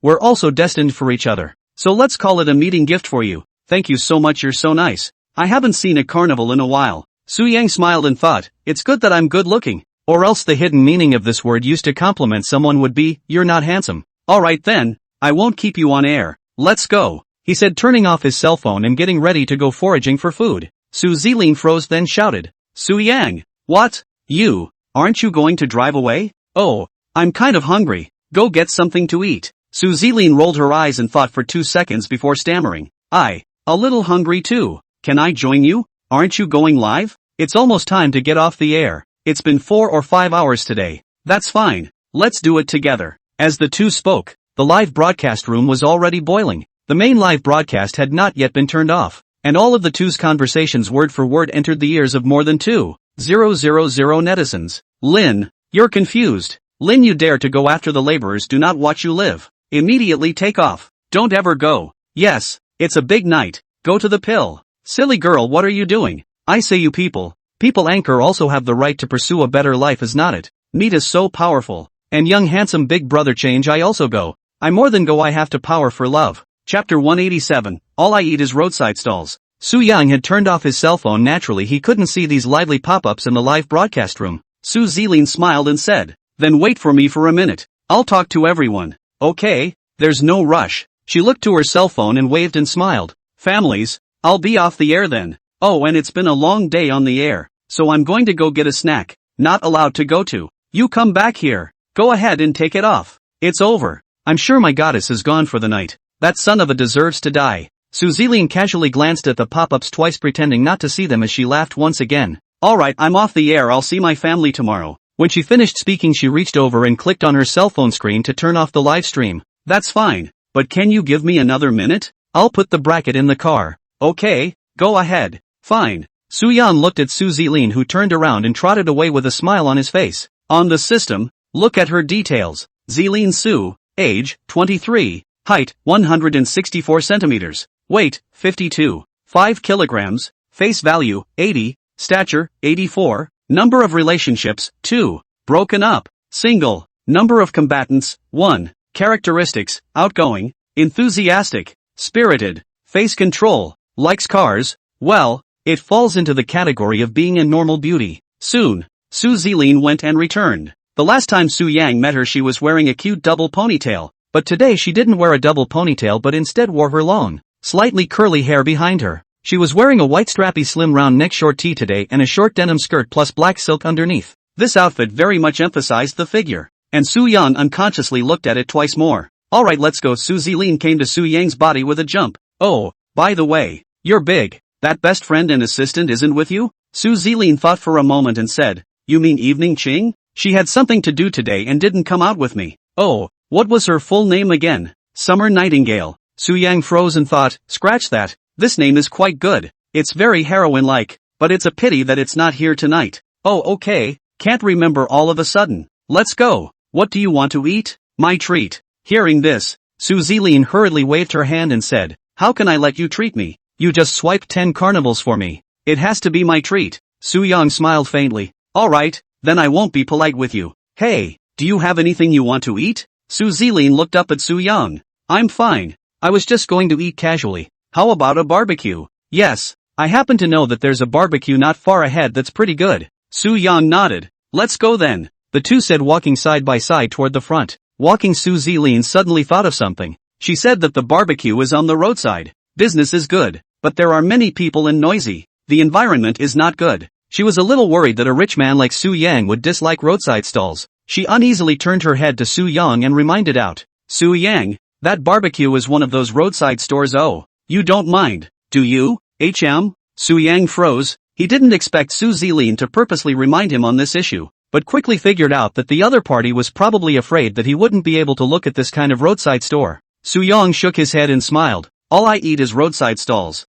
Speaker 1: we're also destined for each other. So let's call it a meeting gift for you. Thank you so much, you're so nice. I haven't seen a carnival in a while. Su Yang smiled and thought, it's good that I'm good looking. Or else the hidden meaning of this word used to compliment someone would be, you're not handsome. Alright then, I won't keep you on air. Let's go, he said, turning off his cell phone and getting ready to go foraging for food. Su Zilin froze then shouted, Su Yang, what? You, aren't you going to drive away? Oh, I'm kind of hungry. Go get something to eat. Su Zilin rolled her eyes and thought for 2 seconds before stammering. A little hungry too. Can I join you? Aren't you going live? It's almost time to get off the air. It's been 4 or 5 hours today. That's fine. Let's do it together. As the two spoke, the live broadcast room was already boiling. The main live broadcast had not yet been turned off, and all of the two's conversations word for word entered the ears of more than 2,000 netizens. Lin, you're confused. Lin, you dare to go after the laborers, do not watch you live. Immediately take off. Don't ever go. Yes, it's a big night. Go to the pill. Silly girl, what are you doing? I say you people anchor also have the right to pursue a better life, is not it? Meat is so powerful. And young handsome big brother change, I also go. I more than go, I have to power for love. Chapter 187, All I Eat is Roadside Stalls. Su Yang had turned off his cell phone. Naturally he couldn't see these lively pop-ups in the live broadcast room. Su Zilin smiled and said, then wait for me for a minute. I'll talk to everyone. Okay, there's no rush. She looked to her cell phone and waved and smiled. Families, I'll be off the air then. Oh, and it's been a long day on the air, so I'm going to go get a snack. Not allowed to go to. You come back here. Go ahead and take it off. It's over. I'm sure my goddess is gone for the night. That son of a deserves to die. Su Zilin casually glanced at the pop-ups twice, pretending not to see them, as she laughed once again. Alright, I'm off the air, I'll see my family tomorrow. When she finished speaking, she reached over and clicked on her cell phone screen to turn off the live stream. That's fine, but can you give me another minute? I'll put the bracket in the car. Okay, go ahead. Fine. Su Yan looked at Su Zilin, who turned around and trotted away with a smile on his face. On the system, look at her details. Zilin Su, age, 23, height, 164 centimeters, weight, 52, 5 kilograms, face value, 80, stature, 84, number of relationships, 2, broken up, single, number of combatants, 1, characteristics, outgoing, enthusiastic, spirited, face control, likes cars. Well, it falls into the category of being a normal beauty. Soon, Su Zilin went and returned. The last time Su Yang met her, she was wearing a cute double ponytail, but today she didn't wear a double ponytail but instead wore her long, slightly curly hair behind her. She was wearing a white strappy slim round neck short tee today and a short denim skirt plus black silk underneath. This outfit very much emphasized the figure, and Su Yang unconsciously looked at it twice more. Alright, let's go. Su Zilin came to Su Yang's body with a jump. Oh, by the way, you're big. That best friend and assistant isn't with you? Su Zilin thought for a moment and said, you mean Evening Ching? She had something to do today and didn't come out with me. Oh, what was her full name again? Summer Nightingale. Su Yang froze and thought, scratch that, this name is quite good. It's very heroine-like, but it's a pity that it's not here tonight. Oh, okay, can't remember all of a sudden. Let's go. What do you want to eat? My treat. Hearing this, Su Zilin hurriedly waved her hand and said, how can I let you treat me? You just swiped 10 carnivals for me. It has to be my treat. Su Yang smiled faintly. Alright, then I won't be polite with you. Hey, do you have anything you want to eat? Su Zilin looked up at Su Yang. I'm fine. I was just going to eat casually. How about a barbecue? Yes, I happen to know that there's a barbecue not far ahead that's pretty good. Su Yang nodded. Let's go then. The two said, walking side by side toward the front. Walking, Su Zilin suddenly thought of something. She said that the barbecue is on the roadside. Business is good, but there are many people and noisy. The environment is not good. She was a little worried that a rich man like Su Yang would dislike roadside stalls. She uneasily turned her head to Su Yang and reminded out. Su Yang, that barbecue is one of those roadside stores. Oh, you don't mind, do you? Su Yang froze. He didn't expect Su Zilin to purposely remind him on this issue, but quickly figured out that the other party was probably afraid that he wouldn't be able to look at this kind of roadside store. Su Yang shook his head and smiled. All I eat is roadside stalls.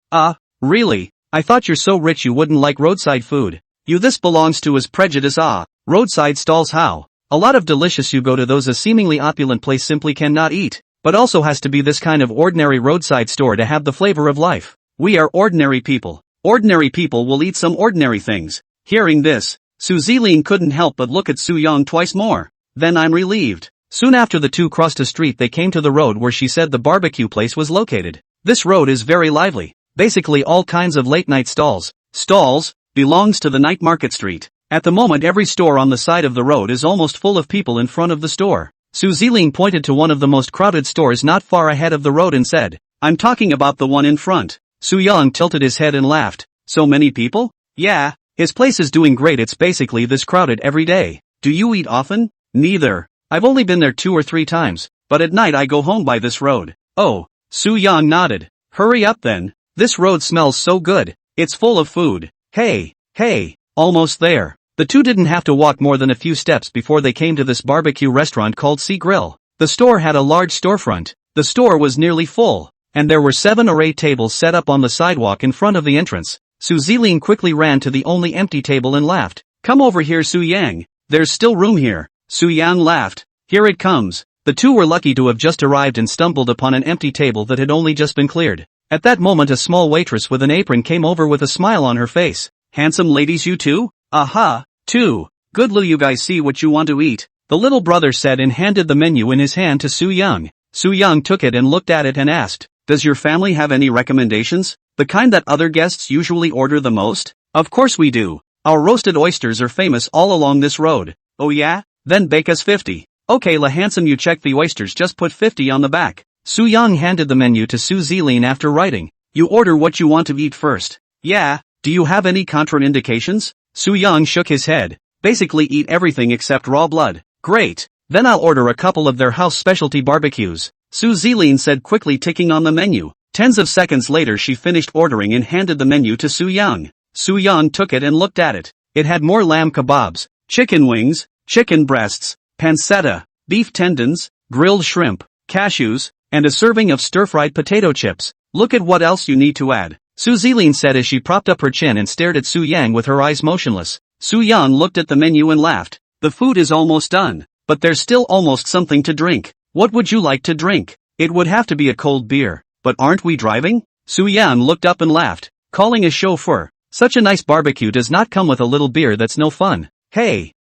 Speaker 1: Really? I thought you're so rich you wouldn't like roadside food. This belongs to as prejudice. Roadside stalls how? A lot of delicious you go to those a seemingly opulent place simply cannot eat, but also has to be this kind of ordinary roadside store to have the flavor of life. We are ordinary people. Ordinary people will eat some ordinary things. Hearing this, Su Zilin couldn't help but look at Su Yang twice more. Then I'm relieved. Soon after the two crossed a street, they came to the road where she said the barbecue place was located. This road is very lively. Basically all kinds of late-night stalls. Stalls belongs to the night market street. At the moment every store on the side of the road is almost full of people in front of the store. Su Zilin pointed to one of the most crowded stores not far ahead of the road and said, I'm talking about the one in front. Su Yang tilted his head and laughed. So many people? Yeah, his place is doing great. It's basically this crowded every day. Do you eat often? Neither. I've only been there 2 or 3 times, but at night I go home by this road. Oh, Su Yang nodded. Hurry up then. This road smells so good. It's full of food. Hey, almost there. The two didn't have to walk more than a few steps before they came to this barbecue restaurant called Sea Grill. The store had a large storefront. The store was nearly full. and there were 7 or 8 tables set up on the sidewalk in front of the entrance. Su Zilin quickly ran to the only empty table and laughed. "Come over here, Su Yang. There's still room here." Su Yang laughed. "Here it comes." The two were lucky to have just arrived and stumbled upon an empty table that had only just been cleared. At that moment a small waitress with an apron came over with a smile on her face. "Handsome ladies you too? Aha, too. Good, will you guys see what you want to eat?" The little brother said and handed the menu in his hand to Su Yang. Su Yang took it and looked at it and asked, "Does your family have any recommendations? The kind that other guests usually order the most?" "Of course we do. Our roasted oysters are famous all along this road." "Oh yeah? Then bake us 50. Okay, la handsome, you check the oysters, just put 50 on the back." Su Yang handed the menu to Su Zilin after writing, "You order what you want to eat first." "Yeah, do you have any contraindications?" Su Yang shook his head. "Basically eat everything except raw blood." "Great. Then I'll order a couple of their house specialty barbecues," Su Zilin said, quickly ticking on the menu. Tens of seconds later she finished ordering and handed the menu to Su Yang. Su Yang took it and looked at it. It had more lamb kebabs, chicken wings, chicken breasts, pancetta, beef tendons, grilled shrimp, cashews, and a serving of stir-fried potato chips. "Look at what else you need to add," Su Zilin said as she propped up her chin and stared at Su Yang with her eyes motionless. Su Yang looked at the menu and laughed. "The food is almost done, but there's still almost something to drink. What would you like to drink?" "It would have to be a cold beer." "But aren't we driving?" Su Yang looked up and laughed. "Calling a chauffeur. Such a nice barbecue does not come with a little beer, that's no fun." Hey,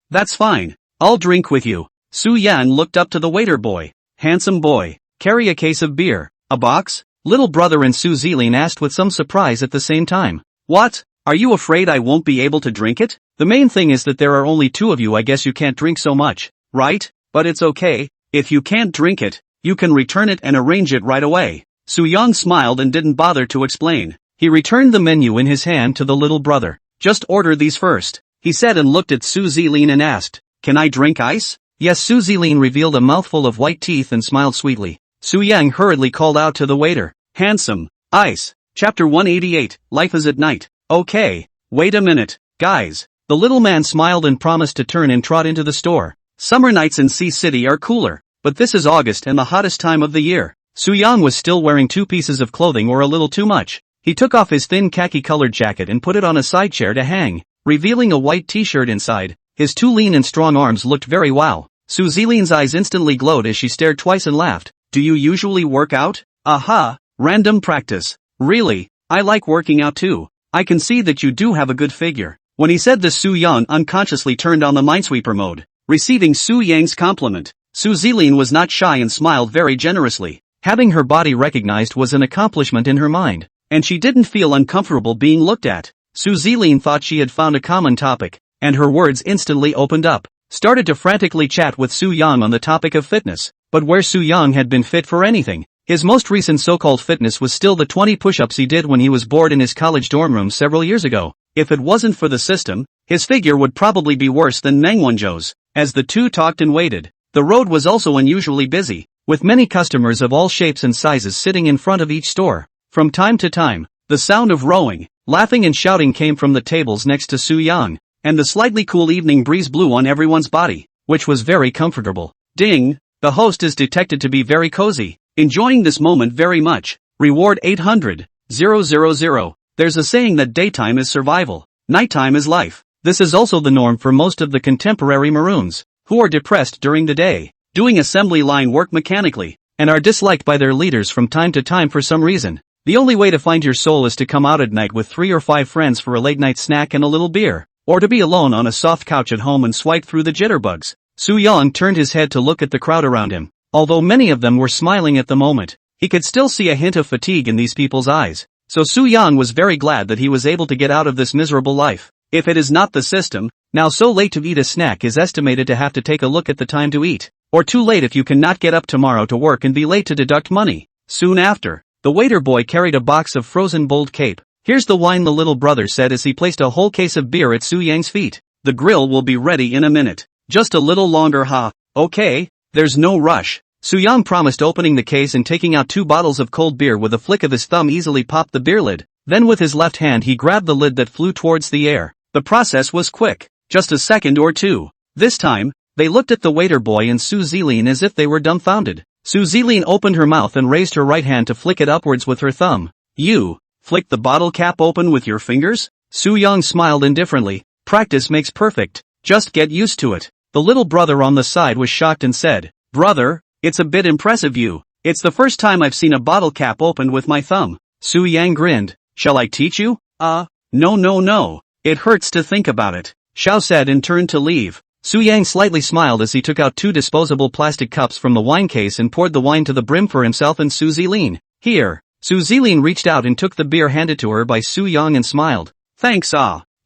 Speaker 1: that's fine. I'll drink with you." Su Yang looked up to the waiter boy. "Handsome boy, carry a case of beer." "A box?" little brother and Su Zilin asked with some surprise at the same time. "What? Are you afraid I won't be able to drink it? The main thing is that there are only 2 of you, I guess you can't drink so much, right? But it's okay, if you can't drink it, you can return it and arrange it right away." Su Yang smiled and didn't bother to explain. He returned the menu in his hand to the little brother. "Just order these first," he said, and looked at Su Zilin and asked, "Can I drink ice?" "Yes." Su Zilin revealed a mouthful of white teeth and smiled sweetly. Su Yang hurriedly called out to the waiter, "Handsome, ice." Chapter 188, Life is at Night. "Okay, wait a minute, guys." The little man smiled and promised to turn and trot into the store. Summer nights in Sea City are cooler, but this is August and the hottest time of the year. Su Yang was still wearing 2 pieces of clothing, or a little too much. He took off his thin khaki-colored jacket and put it on a side chair to hang, revealing a white t-shirt inside. His 2 lean and strong arms looked very wow. Su Zilin's eyes instantly glowed as she stared twice and laughed. "Do you usually work out?" "Aha, random practice." "Really? I like working out too. I can see that you do have a good figure." When he said this, Su Yang unconsciously turned on the Minesweeper mode, receiving Su Yang's compliment. Su Zilin was not shy and smiled very generously. Having her body recognized was an accomplishment in her mind, and she didn't feel uncomfortable being looked at. Su Zilin thought she had found a common topic, and her words instantly opened up. Started to frantically chat with Su Yang on the topic of fitness, but where Su Yang had been fit for anything. His most recent so-called fitness was still the 20 push-ups he did when he was bored in his college dorm room several years ago. If it wasn't for the system, his figure would probably be worse than Mengwonjo's. As the two talked and waited, the road was also unusually busy, with many customers of all shapes and sizes sitting in front of each store. From time to time, the sound of rowing, laughing and shouting came from the tables next to Su Yang, and the slightly cool evening breeze blew on everyone's body, which was very comfortable. Ding! The host is detected to be very cozy, enjoying this moment very much. Reward 800,000. There's a saying that daytime is survival, nighttime is life. This is also the norm for most of the contemporary Maroons, who are depressed during the day, doing assembly line work mechanically, and are disliked by their leaders from time to time for some reason. The only way to find your soul is to come out at night with 3 or 5 friends for a late night snack and a little beer, or to be alone on a soft couch at home and swipe through the jitterbugs. Su Yang turned his head to look at the crowd around him. Although many of them were smiling at the moment, he could still see a hint of fatigue in these people's eyes. So Su Yang was very glad that he was able to get out of this miserable life. If it is not the system, now so late to eat a snack is estimated to have to take a look at the time to eat, or too late if you cannot get up tomorrow to work and be late to deduct money. Soon after, the waiter boy carried a box of frozen boiled cape. "Here's the wine," the little brother said as he placed a whole case of beer at Su Yang's feet. "The grill will be ready in a minute. Just a little longer, huh?" "Okay, there's no rush." Su Yang promised, opening the case and taking out 2 bottles of cold beer. With a flick of his thumb easily popped the beer lid, then with his left hand he grabbed the lid that flew towards the air. The process was quick, just a second or two. This time, they looked at the waiter boy and Su Zilin as if they were dumbfounded. Su Zilin opened her mouth and raised her right hand to flick it upwards with her thumb. You flick the bottle cap open with your fingers? Su Yang smiled indifferently. Practice makes perfect. Just get used to it. The little brother on the side was shocked and said, Brother, it's a bit impressive you. It's the first time I've seen a bottle cap opened with my thumb. Su Yang grinned. Shall I teach you? No. It hurts to think about it. Xiao said and turned to leave. Su Yang slightly smiled as he took out 2 disposable plastic cups from the wine case and poured the wine to the brim for himself and Su Zilin. Here. Su Zilin reached out and took the beer handed to her by Su Yang and smiled. Thanks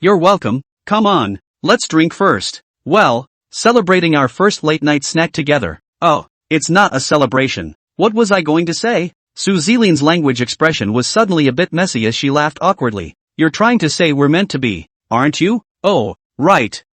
Speaker 1: you're welcome. Come on, let's drink first. Well, celebrating our first late night snack together. Oh, it's not a celebration. What was I going to say? Su Zilin's language expression was suddenly a bit messy as she laughed awkwardly. You're trying to say we're meant to be, aren't you? Oh, right.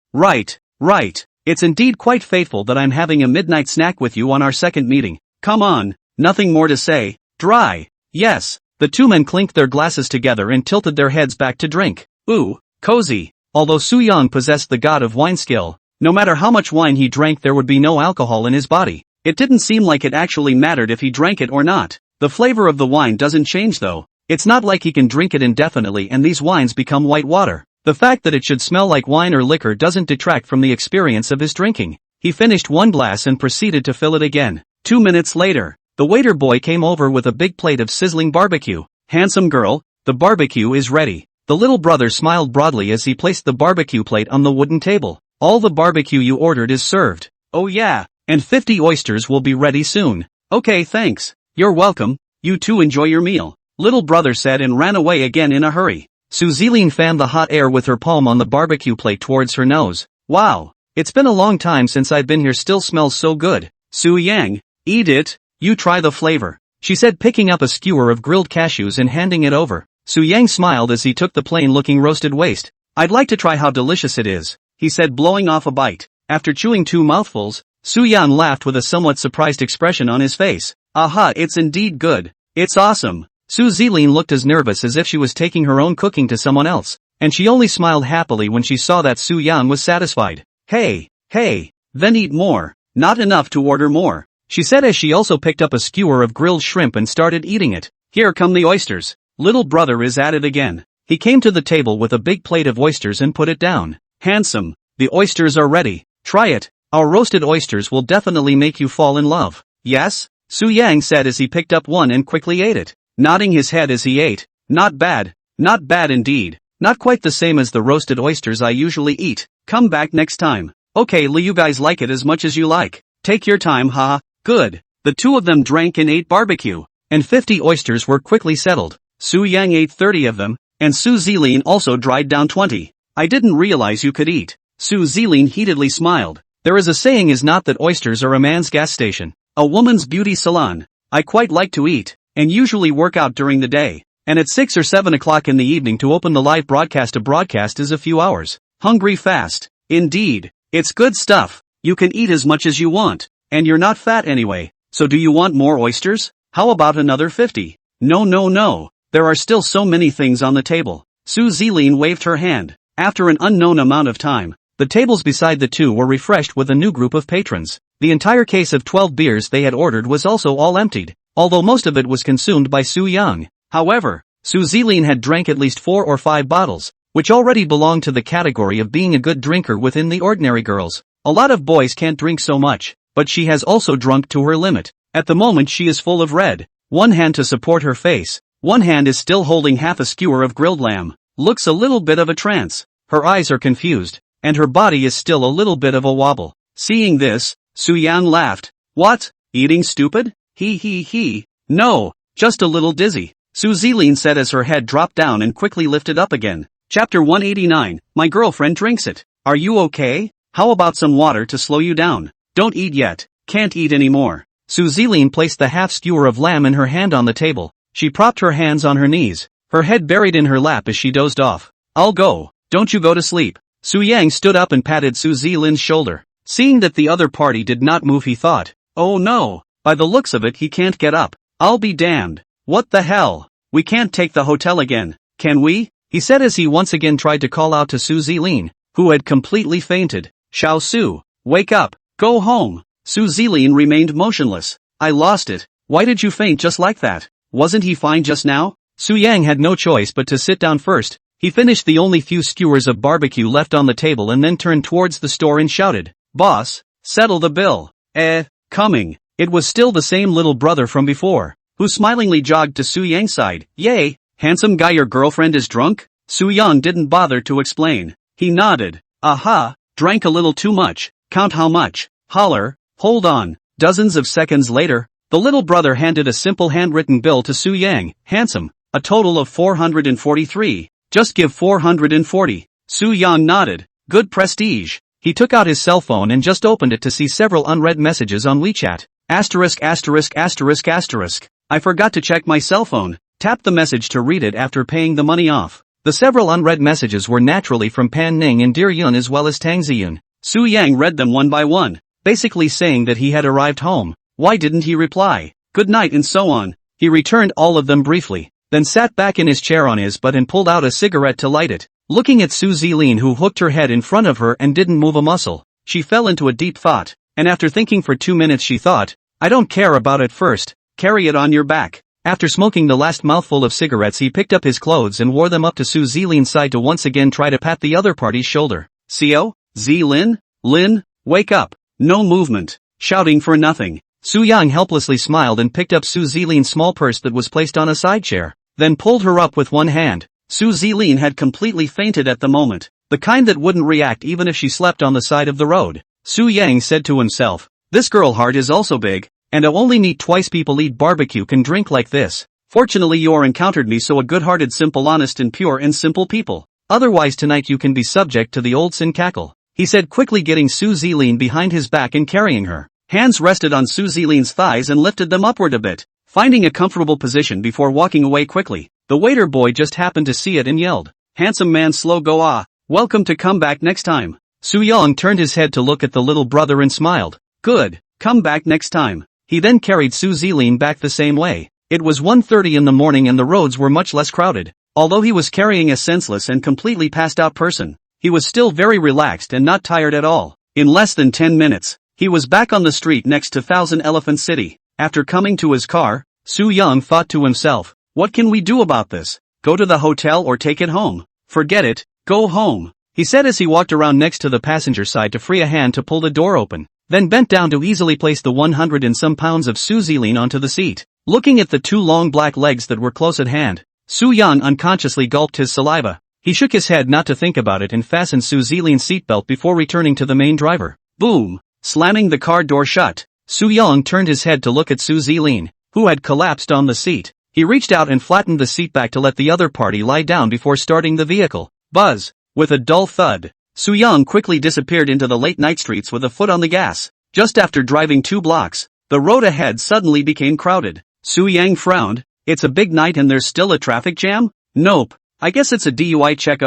Speaker 1: It's indeed quite fateful that I'm having a midnight snack with you on our second meeting. Come on, nothing more to say. Dry. Yes. The 2 men clinked their glasses together and tilted their heads back to drink. Ooh, cozy. Although Su Yang possessed the god of wine skill, no matter how much wine he drank there would be no alcohol in his body. It didn't seem like it actually mattered if he drank it or not. The flavor of the wine doesn't change though. It's not like he can drink it indefinitely and these wines become white water. The fact that it should smell like wine or liquor doesn't detract from the experience of his drinking. He finished 1 glass and proceeded to fill it again. 2 minutes later, the waiter boy came over with a big plate of sizzling barbecue. Handsome girl, the barbecue is ready. The little brother smiled broadly as he placed the barbecue plate on the wooden table. All the barbecue you ordered is served. Oh yeah, and 50 oysters will be ready soon. Okay, thanks. You're welcome. You too enjoy your meal. Little brother said and ran away again in a hurry. Su Zilin fanned the hot air with her palm on the barbecue plate towards her nose. Wow, it's been a long time since I've been here, still smells so good. Su Yang, eat it, you try the flavor, she said, picking up a skewer of grilled cashews and handing it over. Su Yang smiled as he took the plain-looking roasted waste. I'd like to try how delicious it is, he said, blowing off a bite. After chewing 2 mouthfuls, Su Yang laughed with a somewhat surprised expression on his face. Aha, it's indeed good. It's awesome. Su Zilin looked as nervous as if she was taking her own cooking to someone else, and she only smiled happily when she saw that Su Yang was satisfied. Hey, then eat more. Not enough to order more, she said as she also picked up a skewer of grilled shrimp and started eating it. Here come the oysters. Little brother is at it again. He came to the table with a big plate of oysters and put it down. Handsome, the oysters are ready. Try it. Our roasted oysters will definitely make you fall in love. Yes? Su Yang said as he picked up one and quickly ate it, nodding his head as he ate. Not bad indeed. Not quite the same as the roasted oysters I usually eat. Come back next time. Okay, you guys like it as much as you like. Take your time, haha. Good. The 2 of them drank and ate barbecue, and 50 oysters were quickly settled. Su Yang ate 30 of them, and Su Zilin also dried down 20. I didn't realize you could eat. Su Zilin heatedly smiled. There is a saying, is not that oysters are a man's gas station, a woman's beauty salon. I quite like to eat, and usually work out during the day, and at 6 or 7 o'clock in the evening to open the live broadcast. A broadcast is a few hours. Hungry fast. Indeed. It's good stuff. You can eat as much as you want, and you're not fat anyway. So do you want more oysters? How about another 50? No. There are still so many things on the table. Su Zilin waved her hand. After an unknown amount of time, the tables beside the 2 were refreshed with a new group of patrons. The entire case of 12 beers they had ordered was also all emptied, although most of it was consumed by Su Yang. However, Su Zilin had drank at least 4 or 5 bottles, which already belonged to the category of being a good drinker within the ordinary girls. A lot of boys can't drink so much, but she has also drunk to her limit. At the moment she is full of red. One hand to support her face. One hand is still holding half a skewer of grilled lamb. Looks a little bit of a trance. Her eyes are confused, and her body is still a little bit of a wobble. Seeing this, Su Yang laughed. What? Eating stupid? He. No, just a little dizzy, Su Zilin said as her head dropped down and quickly lifted up again. Chapter 189, My girlfriend drinks it. Are you okay? How about some water to slow you down? Don't eat yet. Can't eat anymore. Su Zilin placed the half skewer of lamb in her hand on the table. She propped her hands on her knees, her head buried in her lap as she dozed off. I'll go. Don't you go to sleep. Su Yang stood up and patted Su Zilin's shoulder. Seeing that the other party did not move, he thought, oh no, by the looks of it he can't get up. I'll be damned. What the hell? We can't take the hotel again, can we? He said as he once again tried to call out to Su Zilin, who had completely fainted. Xiao Su, wake up, go home. Su Zilin remained motionless. I lost it. Why did you faint just like that? Wasn't he fine just now? Su Yang had no choice but to sit down first. He finished the only few skewers of barbecue left on the table and then turned towards the store and shouted, "Boss, settle the bill." Coming. It was still the same little brother from before, who smilingly jogged to Su Yang's side. "Yay, handsome guy, your girlfriend is drunk?" Su Yang didn't bother to explain. He nodded. "Aha, drank a little too much. Count how much." Holler, "Hold on." Dozens of seconds later, the little brother handed a simple handwritten bill to Su Yang. "Handsome, a total of 443. Just give 440. Su Yang nodded. "Good prestige." He took out his cell phone and just opened it to see several unread messages on WeChat. Asterisk asterisk asterisk asterisk. I forgot to check my cell phone. Tap the message to read it after paying the money off. The several unread messages were naturally from Pan Ning and Dear Yun as well as Tang Ziyun. Su Yang read them one by one, basically saying that he had arrived home. Why didn't he reply? Good night and so on. He returned all of them briefly, then sat back in his chair on his butt and pulled out a cigarette to light it. Looking at Su Zilin, who hooked her head in front of her and didn't move a muscle, she fell into a deep thought, and after thinking for 2 minutes she thought, "I don't care about it first, carry it on your back." After smoking the last mouthful of cigarettes he picked up his clothes and wore them up to Su Zilin's side to once again try to pat the other party's shoulder. "Seo? Zilin? Lin? Wake up." No movement. Shouting for nothing. Su Yang helplessly smiled and picked up Su Zilin's small purse that was placed on a side chair, then pulled her up with one hand. Su Zilin had completely fainted at the moment, the kind that wouldn't react even if she slept on the side of the road. Su Yang said to himself, "This girl heart is also big, and I'll only meet twice people eat barbecue can drink like this. Fortunately you're encountered me, so a good-hearted, simple, honest and pure and simple people. Otherwise tonight you can be subject to the old sin cackle," he said, quickly getting Su Zilin behind his back and carrying her. Hands rested on Su Zilin's thighs and lifted them upward a bit, finding a comfortable position before walking away quickly. The waiter boy just happened to see it and yelled, "Handsome man, slow go ah, welcome to come back next time." Su Yang turned his head to look at the little brother and smiled. "Good, come back next time." He then carried Su Zilin back the same way. It was 1:30 in the morning and the roads were much less crowded. Although he was carrying a senseless and completely passed out person, he was still very relaxed and not tired at all. In less than 10 minutes, he was back on the street next to Thousand Elephant City. After coming to his car, Su Yang thought to himself, "What can we do about this? Go to the hotel or take it home?" "Forget it, go home," he said as he walked around next to the passenger side to free a hand to pull the door open, then bent down to easily place the 100 and some pounds of Su Zilin onto the seat. Looking at the two long black legs that were close at hand, Su Yang unconsciously gulped his saliva. He shook his head not to think about it and fastened Su Zilin's seatbelt before returning to the main driver. Boom! Slamming the car door shut, Su Yang turned his head to look at Su Zilin, who had collapsed on the seat. He reached out and flattened the seat back to let the other party lie down before starting the vehicle. Buzz! With a dull thud, Su Yang quickly disappeared into the late-night streets with a foot on the gas. Just after driving 2 blocks, the road ahead suddenly became crowded. Su Yang frowned. "It's a big night and there's still a traffic jam? Nope. I guess it's a DUI check."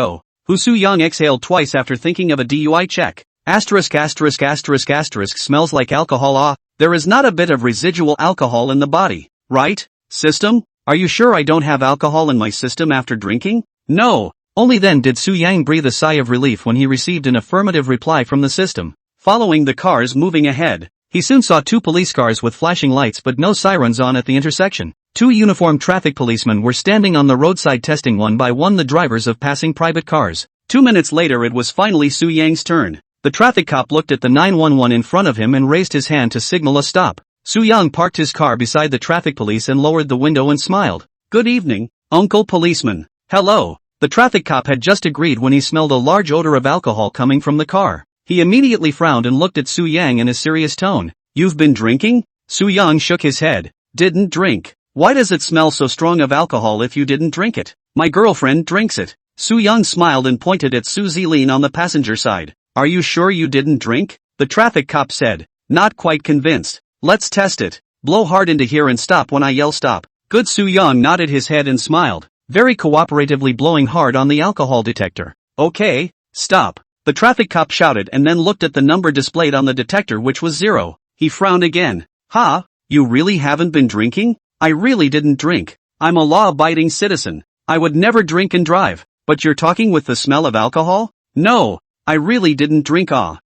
Speaker 1: Su Yang exhaled twice after thinking of a DUI check. Asterisk asterisk asterisk asterisk smells like alcohol. There is not a bit of residual alcohol in the body, right? System? Are you sure I don't have alcohol in my system after drinking? No. Only then did Su Yang breathe a sigh of relief when he received an affirmative reply from the system. Following the cars moving ahead, he soon saw 2 police cars with flashing lights but no sirens on at the intersection. 2 uniformed traffic policemen were standing on the roadside testing one by one the drivers of passing private cars. 2 minutes later it was finally Su Yang's turn. The traffic cop looked at the 911 in front of him and raised his hand to signal a stop. Su Yang parked his car beside the traffic police and lowered the window and smiled. "Good evening, Uncle Policeman." "Hello." The traffic cop had just agreed when he smelled a large odor of alcohol coming from the car. He immediately frowned and looked at Su Yang in a serious tone. "You've been drinking?" Su Yang shook his head. "Didn't drink." "Why does it smell so strong of alcohol if you didn't drink it?" "My girlfriend drinks it." Su Yang smiled and pointed at Su Zilin on the passenger side. "Are you sure you didn't drink?" The traffic cop said. "Not quite convinced. Let's test it. Blow hard into here and stop when I yell stop." Good. Su Yang nodded his head and smiled, very cooperatively blowing hard on the alcohol detector. "Okay, stop." The traffic cop shouted and then looked at the number displayed on the detector, which was 0. He frowned again. "Ha, you really haven't been drinking?" "I really didn't drink. I'm a law-abiding citizen. I would never drink and drive." "But you're talking with the smell of alcohol?" "No, I really didn't drink."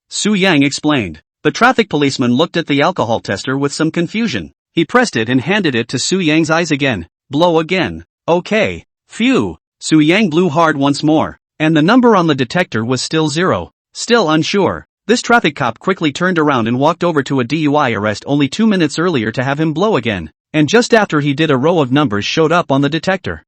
Speaker 1: Su Yang explained. The traffic policeman looked at the alcohol tester with some confusion. He pressed it and handed it to Su Yang's eyes again. Blow again. Okay. Phew. Su Yang blew hard once more, and the number on the detector was still 0. Still unsure. This traffic cop quickly turned around and walked over to a DUI arrest only 2 minutes earlier to have him blow again. And just after he did, a row of numbers showed up on the detector.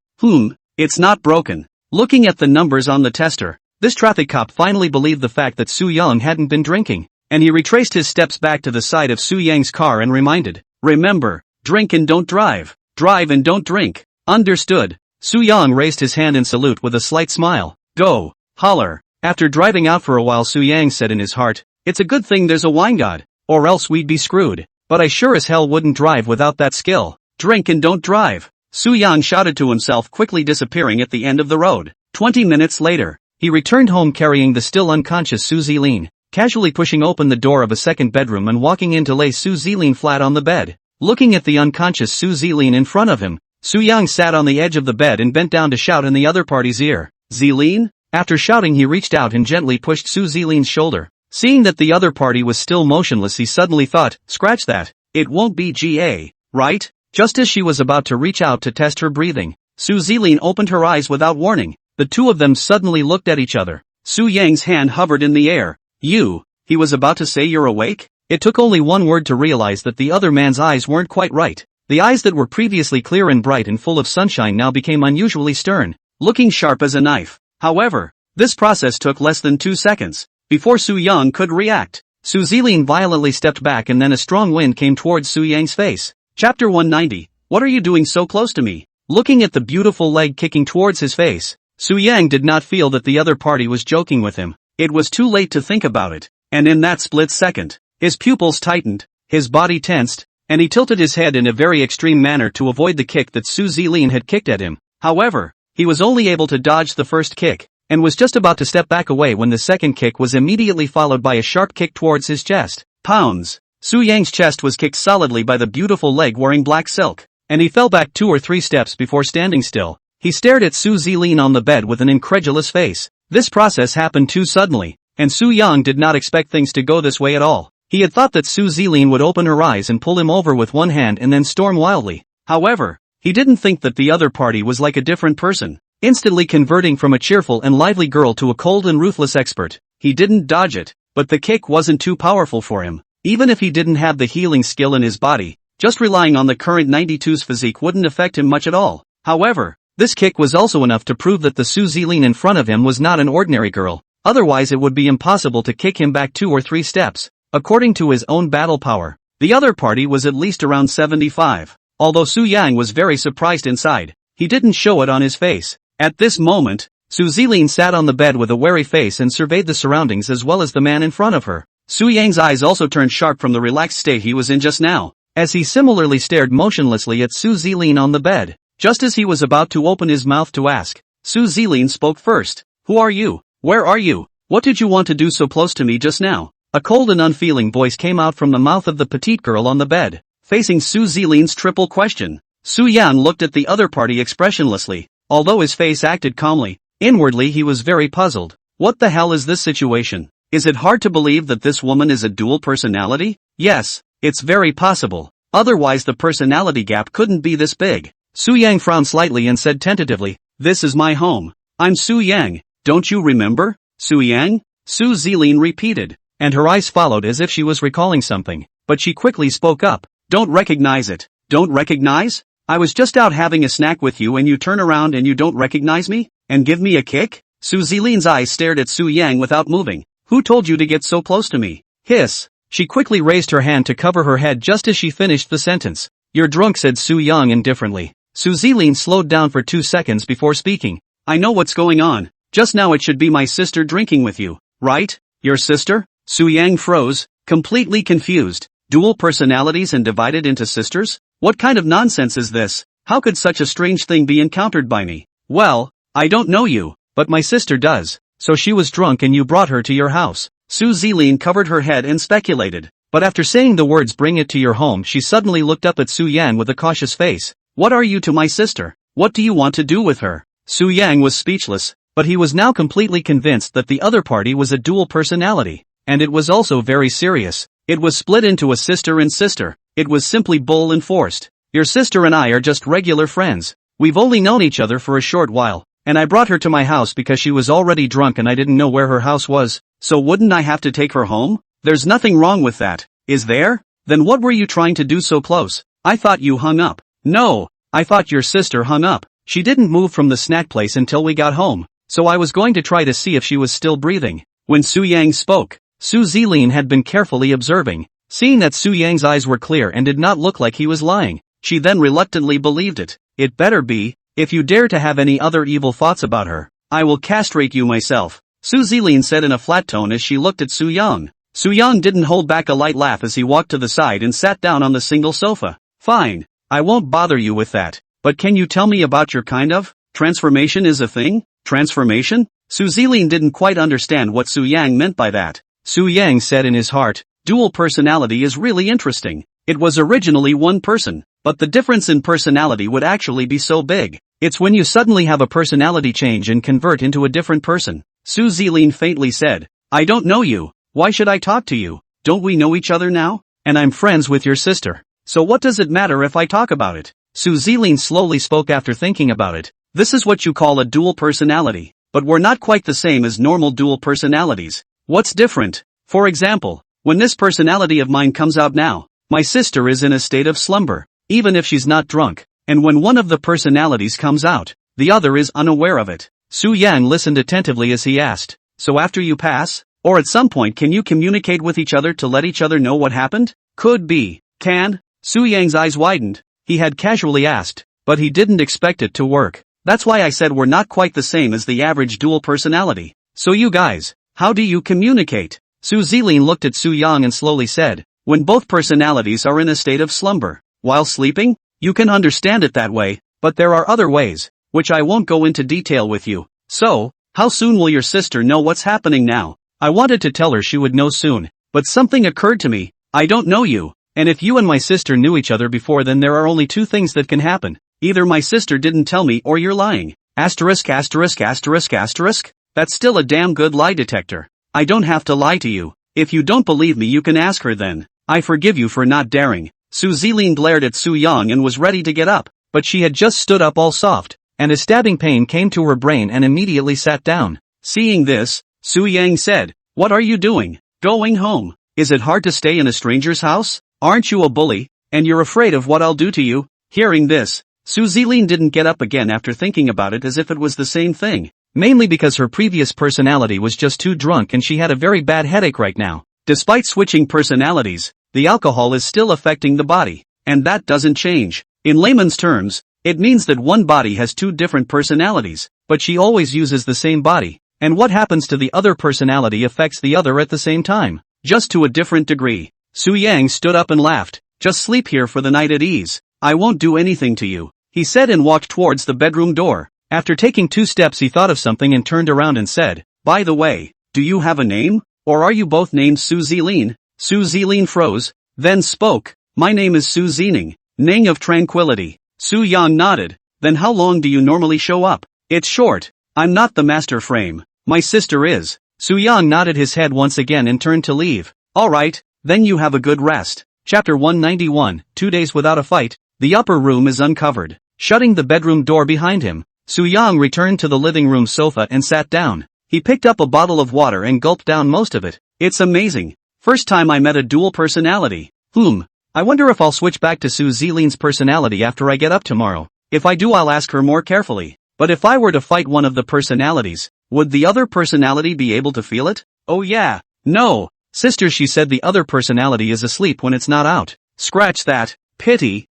Speaker 1: It's not broken. Looking at the numbers on the tester, this traffic cop finally believed the fact that Su Yang hadn't been drinking, and he retraced his steps back to the side of Su Yang's car and reminded, "Remember, drink and don't drive. Drive and don't drink. Understood?" Su Yang raised his hand in salute with a slight smile. Go. Holler. After driving out for a while, Su Yang said in his heart, "It's a good thing there's a wine god, or else we'd be screwed. But I sure as hell wouldn't drive without that skill. Drink and don't drive." Su Yang shouted to himself, quickly disappearing at the end of the road. 20 minutes later, he returned home carrying the still unconscious Su Zilin, casually pushing open the door of a second bedroom and walking in to lay Su Zilin flat on the bed. Looking at the unconscious Su Zilin in front of him, Su Yang sat on the edge of the bed and bent down to shout in the other party's ear. "Zilin?" After shouting, he reached out and gently pushed Su Zilin's shoulder. Seeing that the other party was still motionless, he suddenly thought, scratch that. It won't be GA, right? Just as she was about to reach out to test her breathing, Su Zilin opened her eyes without warning. The two of them suddenly looked at each other. Su Yang's hand hovered in the air. "You," he was about to say, "you're awake?" It took only one word to realize that the other man's eyes weren't quite right. The eyes that were previously clear and bright and full of sunshine now became unusually stern, looking sharp as a knife. However, this process took less than 2 seconds. Before Su Yang could react, Su Zilin violently stepped back and then a strong wind came towards Su Yang's face. Chapter 190. What are you doing so close to me? Looking at the beautiful leg kicking towards his face, Su Yang did not feel that the other party was joking with him. It was too late to think about it, and in that split second, his pupils tightened, his body tensed, and he tilted his head in a very extreme manner to avoid the kick that Su Zilin had kicked at him. However, he was only able to dodge the first kick, and was just about to step back away when the second kick was immediately followed by a sharp kick towards his chest. Pounds. Su Yang's chest was kicked solidly by the beautiful leg wearing black silk, and he fell back 2 or 3 steps before standing still. He stared at Su Zilin on the bed with an incredulous face. This process happened too suddenly, and Su Yang did not expect things to go this way at all. He had thought that Su Zilin would open her eyes and pull him over with one hand and then storm wildly. However, he didn't think that the other party was like a different person, instantly converting from a cheerful and lively girl to a cold and ruthless expert. He didn't dodge it, but the kick wasn't too powerful for him. Even if he didn't have the healing skill in his body, just relying on the current 92's physique wouldn't affect him much at all. However, this kick was also enough to prove that the Su Zilin in front of him was not an ordinary girl, otherwise it would be impossible to kick him back 2 or 3 steps. According to his own battle power, the other party was at least around 75. Although Su Yang was very surprised inside, he didn't show it on his face. At this moment, Su Zilin sat on the bed with a wary face and surveyed the surroundings as well as the man in front of her. Su Yang's eyes also turned sharp from the relaxed state he was in just now, as he similarly stared motionlessly at Su Zilin on the bed. Just as he was about to open his mouth to ask, Su Zilin spoke first. "Who are you? Where are you? What did you want to do so close to me just now?" A cold and unfeeling voice came out from the mouth of the petite girl on the bed. Facing Su Zilin's triple question, Su Yang looked at the other party expressionlessly. Although his face acted calmly, inwardly he was very puzzled. What the hell is this situation? Is it hard to believe that this woman is a dual personality? Yes, it's very possible. Otherwise the personality gap couldn't be this big. Su Yang frowned slightly and said tentatively, "This is my home. I'm Su Yang, don't you remember?" "Su Yang?" Su Zilin repeated, and her eyes followed as if she was recalling something, but she quickly spoke up. "Don't recognize it. Don't recognize? I was just out having a snack with you and you turn around and you don't recognize me? And give me a kick?" Su Zilin's eyes stared at Su Yang without moving. "Who told you to get so close to me?" "Hiss." She quickly raised her hand to cover her head just as she finished the sentence. "You're drunk," said Su Yang indifferently. Su Zilin slowed down for 2 seconds before speaking. "I know what's going on. Just now it should be my sister drinking with you, right?" "Your sister?" Su Yang froze, completely confused. Dual personalities and divided into sisters? What kind of nonsense is this? How could such a strange thing be encountered by me? "Well, I don't know you, but my sister does. So she was drunk and you brought her to your house." Su Zilin covered her head and speculated. But after saying the words "bring it to your home," she suddenly looked up at Su Yang with a cautious face. "What are you to my sister? What do you want to do with her?" Su Yang was speechless, but he was now completely convinced that the other party was a dual personality, and it was also very serious. It was split into a sister and sister. It was simply bull and forced. Your sister and I are just regular friends. We've only known each other for a short while, and I brought her to my house because she was already drunk and I didn't know where her house was, so wouldn't I have to take her home? There's nothing wrong with that, is there? Then what were you trying to do so close? I thought you hung up. No, I thought your sister hung up. She didn't move from the snack place until we got home, so I was going to try to see if she was still breathing. When Su Yang spoke, Su Zilin had been carefully observing. Seeing that Su Yang's eyes were clear and did not look like he was lying, she then reluctantly believed it. It better be. If you dare to have any other evil thoughts about her, I will castrate you myself, Su Zilin said in a flat tone as she looked at Su Yang. Su Yang didn't hold back a light laugh as he walked to the side and sat down on the single sofa. Fine, I won't bother you with that, but can you tell me about your kind of transformation is a thing? Transformation? Su Zilin didn't quite understand what Su Yang meant by that. Su Yang said in his heart, dual personality is really interesting. It was originally one person, but the difference in personality would actually be so big. It's when you suddenly have a personality change and convert into a different person. Su Zilin faintly said, I don't know you. Why should I talk to you? Don't we know each other now? And I'm friends with your sister. So what does it matter if I talk about it? Su Zilin slowly spoke after thinking about it. This is what you call a dual personality. But we're not quite the same as normal dual personalities. What's different? For example, when this personality of mine comes out now, my sister is in a state of slumber, even if she's not drunk. And when one of the personalities comes out, the other is unaware of it. Su Yang listened attentively as he asked, so after you pass? Or at some point can you communicate with each other to let each other know what happened? Could be. Can? Su Yang's eyes widened. He had casually asked, but he didn't expect it to work. That's why I said we're not quite the same as the average dual personality. So you guys, how do you communicate? Su Zilin looked at Su Yang and slowly said, when both personalities are in a state of slumber, while sleeping? You can understand it that way, but there are other ways, which I won't go into detail with you. So, how soon will your sister know what's happening now? I wanted to tell her she would know soon, but something occurred to me. I don't know you, and if you and my sister knew each other before then there are only two things that can happen. Either my sister didn't tell me or you're lying. Asterisk asterisk asterisk asterisk? That's still a damn good lie detector. I don't have to lie to you. If you don't believe me you can ask her then. I forgive you for not daring. Su Zilin glared at Su Yang and was ready to get up, but she had just stood up all soft, and a stabbing pain came to her brain and immediately sat down. Seeing this, Su Yang said, what are you doing? Going home. Is it hard to stay in a stranger's house? Aren't you a bully? And you're afraid of what I'll do to you? Hearing this, Su Zilin didn't get up again after thinking about it as if it was the same thing. Mainly because her previous personality was just too drunk and she had a very bad headache right now. Despite switching personalities, the alcohol is still affecting the body, and that doesn't change. In layman's terms, it means that one body has two different personalities, but she always uses the same body, and what happens to the other personality affects the other at the same time, just to a different degree. Su Yang stood up and laughed. Just sleep here for the night at ease. I won't do anything to you, he said and walked towards the bedroom door. After taking 2 steps he thought of something and turned around and said, by the way, do you have a name? Or are you both named Su Zilin? Su Zilin froze, then spoke, my name is Su Zining, Ning of Tranquility. Su Yang nodded, then how long do you normally show up? It's short, I'm not the master frame, my sister is. Su Yang nodded his head once again and turned to leave. Alright, then you have a good rest. Chapter 191, 2 days without a fight. The upper room is uncovered. Shutting the bedroom door behind him, Su Yang returned to the living room sofa and sat down. He picked up a bottle of water and gulped down most of it. It's amazing. First time I met a dual personality. I wonder if I'll switch back to Su Zilin's personality after I get up tomorrow. If I do I'll ask her more carefully. But if I were to fight one of the personalities, would the other personality be able to feel it? Oh yeah. No. Sister, she said the other personality is asleep when it's not out. Scratch that. Pity.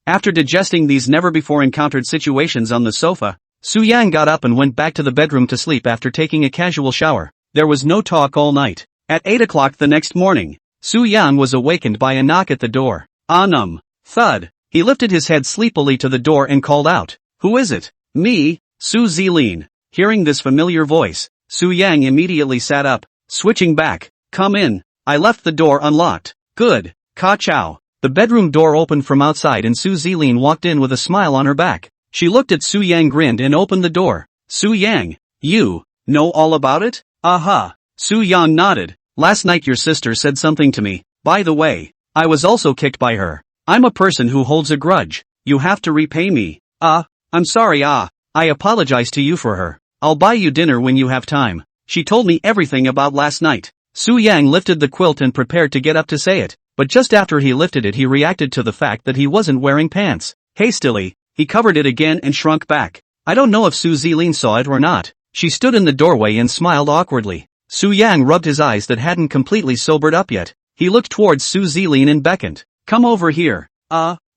Speaker 1: After digesting these never-before-encountered situations on the sofa, Su Yang got up and went back to the bedroom to sleep after taking a casual shower. There was no talk all night. At 8 o'clock the next morning, Su Yang was awakened by a knock at the door. Thud. He lifted his head sleepily to the door and called out, who is it? Me, Su Zilin. Hearing this familiar voice, Su Yang immediately sat up, switching back. Come in. I left the door unlocked. Good. Ka-chow. The bedroom door opened from outside and Su Zilin walked in with a smile on her back. She looked at Su Yang, grinned and opened the door. Su Yang, you know all about it? Aha. Su Yang nodded. Last night your sister said something to me. By the way, I was also kicked by her. I'm a person who holds a grudge. You have to repay me. I'm sorry. I apologize to you for her. I'll buy you dinner when you have time. She told me everything about last night. Su Yang lifted the quilt and prepared to get up to say it, but just after he lifted it he reacted to the fact that he wasn't wearing pants. Hastily, he covered it again and shrunk back. I don't know if Su Zilin saw it or not. She stood in the doorway and smiled awkwardly. Su Yang rubbed his eyes that hadn't completely sobered up yet. He looked towards Su Zilin and beckoned. Come over here.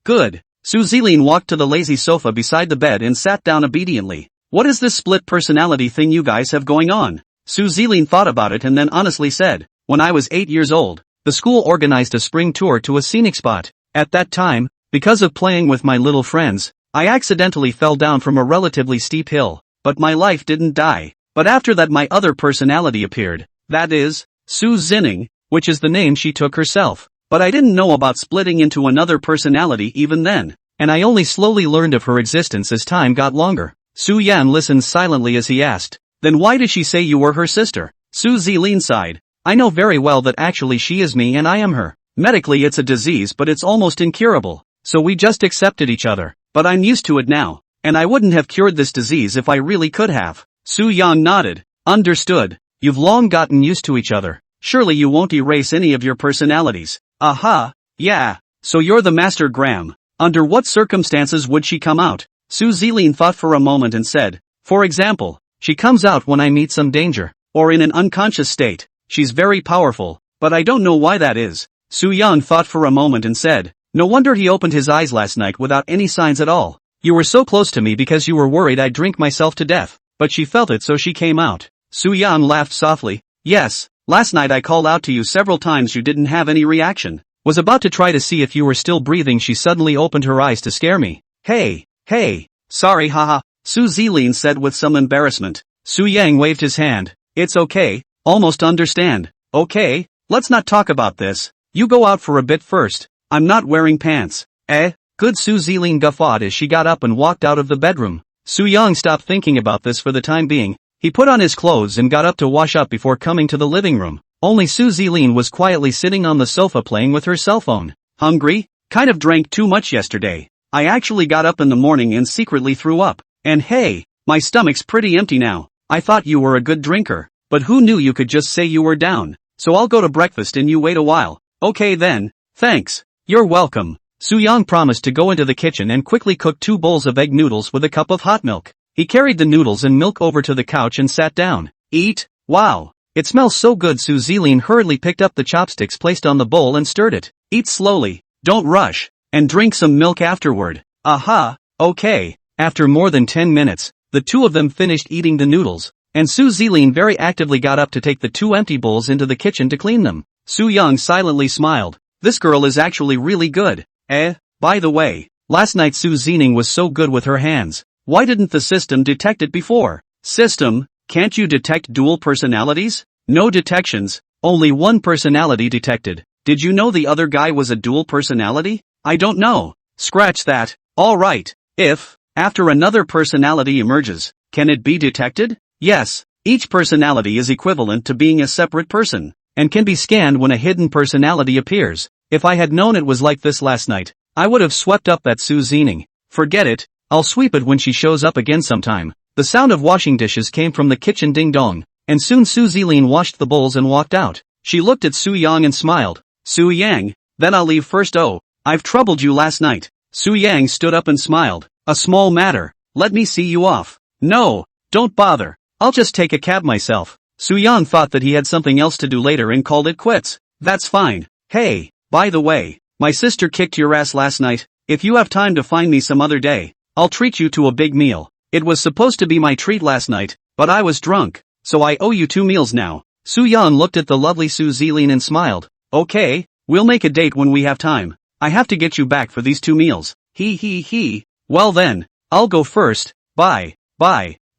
Speaker 1: Good. Su Zilin walked to the lazy sofa beside the bed and sat down obediently. What is this split personality thing you guys have going on? Su Zilin thought about it and then honestly said, when I was 8 years old, the school organized a spring tour to a scenic spot. At that time, because of playing with my little friends, I accidentally fell down from a relatively steep hill, but my life didn't die. But after that my other personality appeared, that is, Su Zinning, which is the name she took herself. But I didn't know about splitting into another personality even then, and I only slowly learned of her existence as time got longer. Su Yan listened silently as he asked, then why did she say you were her sister? Su Zilin sighed. I know very well that actually she is me and I am her. Medically it's a disease but it's almost incurable, so we just accepted each other. But I'm used to it now, and I wouldn't have cured this disease if I really could have. Su Yang nodded. Understood. You've long gotten used to each other. Surely you won't erase any of your personalities. Aha, yeah. So you're the Master Graham. Under what circumstances would she come out? Su Zilin thought for a moment and said, for example, she comes out when I meet some danger, or in an unconscious state. She's very powerful, but I don't know why that is. Su Yan thought for a moment and said, no wonder he opened his eyes last night without any signs at all. You were so close to me because you were worried I'd drink myself to death, but she felt it so she came out. Su Yan laughed softly. Yes, last night I called out to you several times, you didn't have any reaction. Was about to try to see if you were still breathing, she suddenly opened her eyes to scare me. Hey, sorry haha, Su Zilin said with some embarrassment. Su Yang waved his hand. It's okay, almost understand. Okay, let's not talk about this. You go out for a bit first. I'm not wearing pants. Good, Su Zilin guffawed as she got up and walked out of the bedroom. Su Yang stopped thinking about this for the time being. He put on his clothes and got up to wash up before coming to the living room. Only Su Zilin was quietly sitting on the sofa playing with her cell phone. Hungry? Kind of drank too much yesterday. I actually got up in the morning and secretly threw up. And hey, my stomach's pretty empty now. I thought you were a good drinker, but who knew you could just say you were down. So I'll go to breakfast and you wait a while. Okay then, thanks. You're welcome. Su Yang promised to go into the kitchen and quickly cook 2 bowls of egg noodles with a cup of hot milk. He carried the noodles and milk over to the couch and sat down. Eat? Wow. It smells so good. Su Zilin hurriedly picked up the chopsticks placed on the bowl and stirred it. Eat slowly, don't rush, and drink some milk afterward. Aha, okay. After more than 10 minutes, the two of them finished eating the noodles, and Su Zilin very actively got up to take the 2 empty bowls into the kitchen to clean them. Su Yang silently smiled. This girl is actually really good. By the way, last night Su Zilin was so good with her hands. Why didn't the system detect it before? System, can't you detect dual personalities? No detections, only one personality detected. Did you know the other guy was a dual personality? I don't know. Scratch that. Alright, if, after another personality emerges, can it be detected? Yes, each personality is equivalent to being a separate person, and can be scanned when a hidden personality appears. If I had known it was like this last night, I would have swept up that Su Zilin. Forget it, I'll sweep it when she shows up again sometime. The sound of washing dishes came from the kitchen ding-dong, and soon Su Zilin washed the bowls and walked out. She looked at Su Yang and smiled. Su Yang, then I'll leave first. Oh, I've troubled you last night. Su Yang stood up and smiled. A small matter, let me see you off. No, don't bother, I'll just take a cab myself. Su Yang thought that he had something else to do later and called it quits. That's fine. Hey, by the way, my sister kicked your ass last night. If you have time to find me some other day, I'll treat you to a big meal. It was supposed to be my treat last night, but I was drunk, so I owe you 2 meals now. Su Yan looked at the lovely Su Zilin and smiled. Okay, we'll make a date when we have time. I have to get you back for these 2 meals. He. Well then, I'll go first. Bye.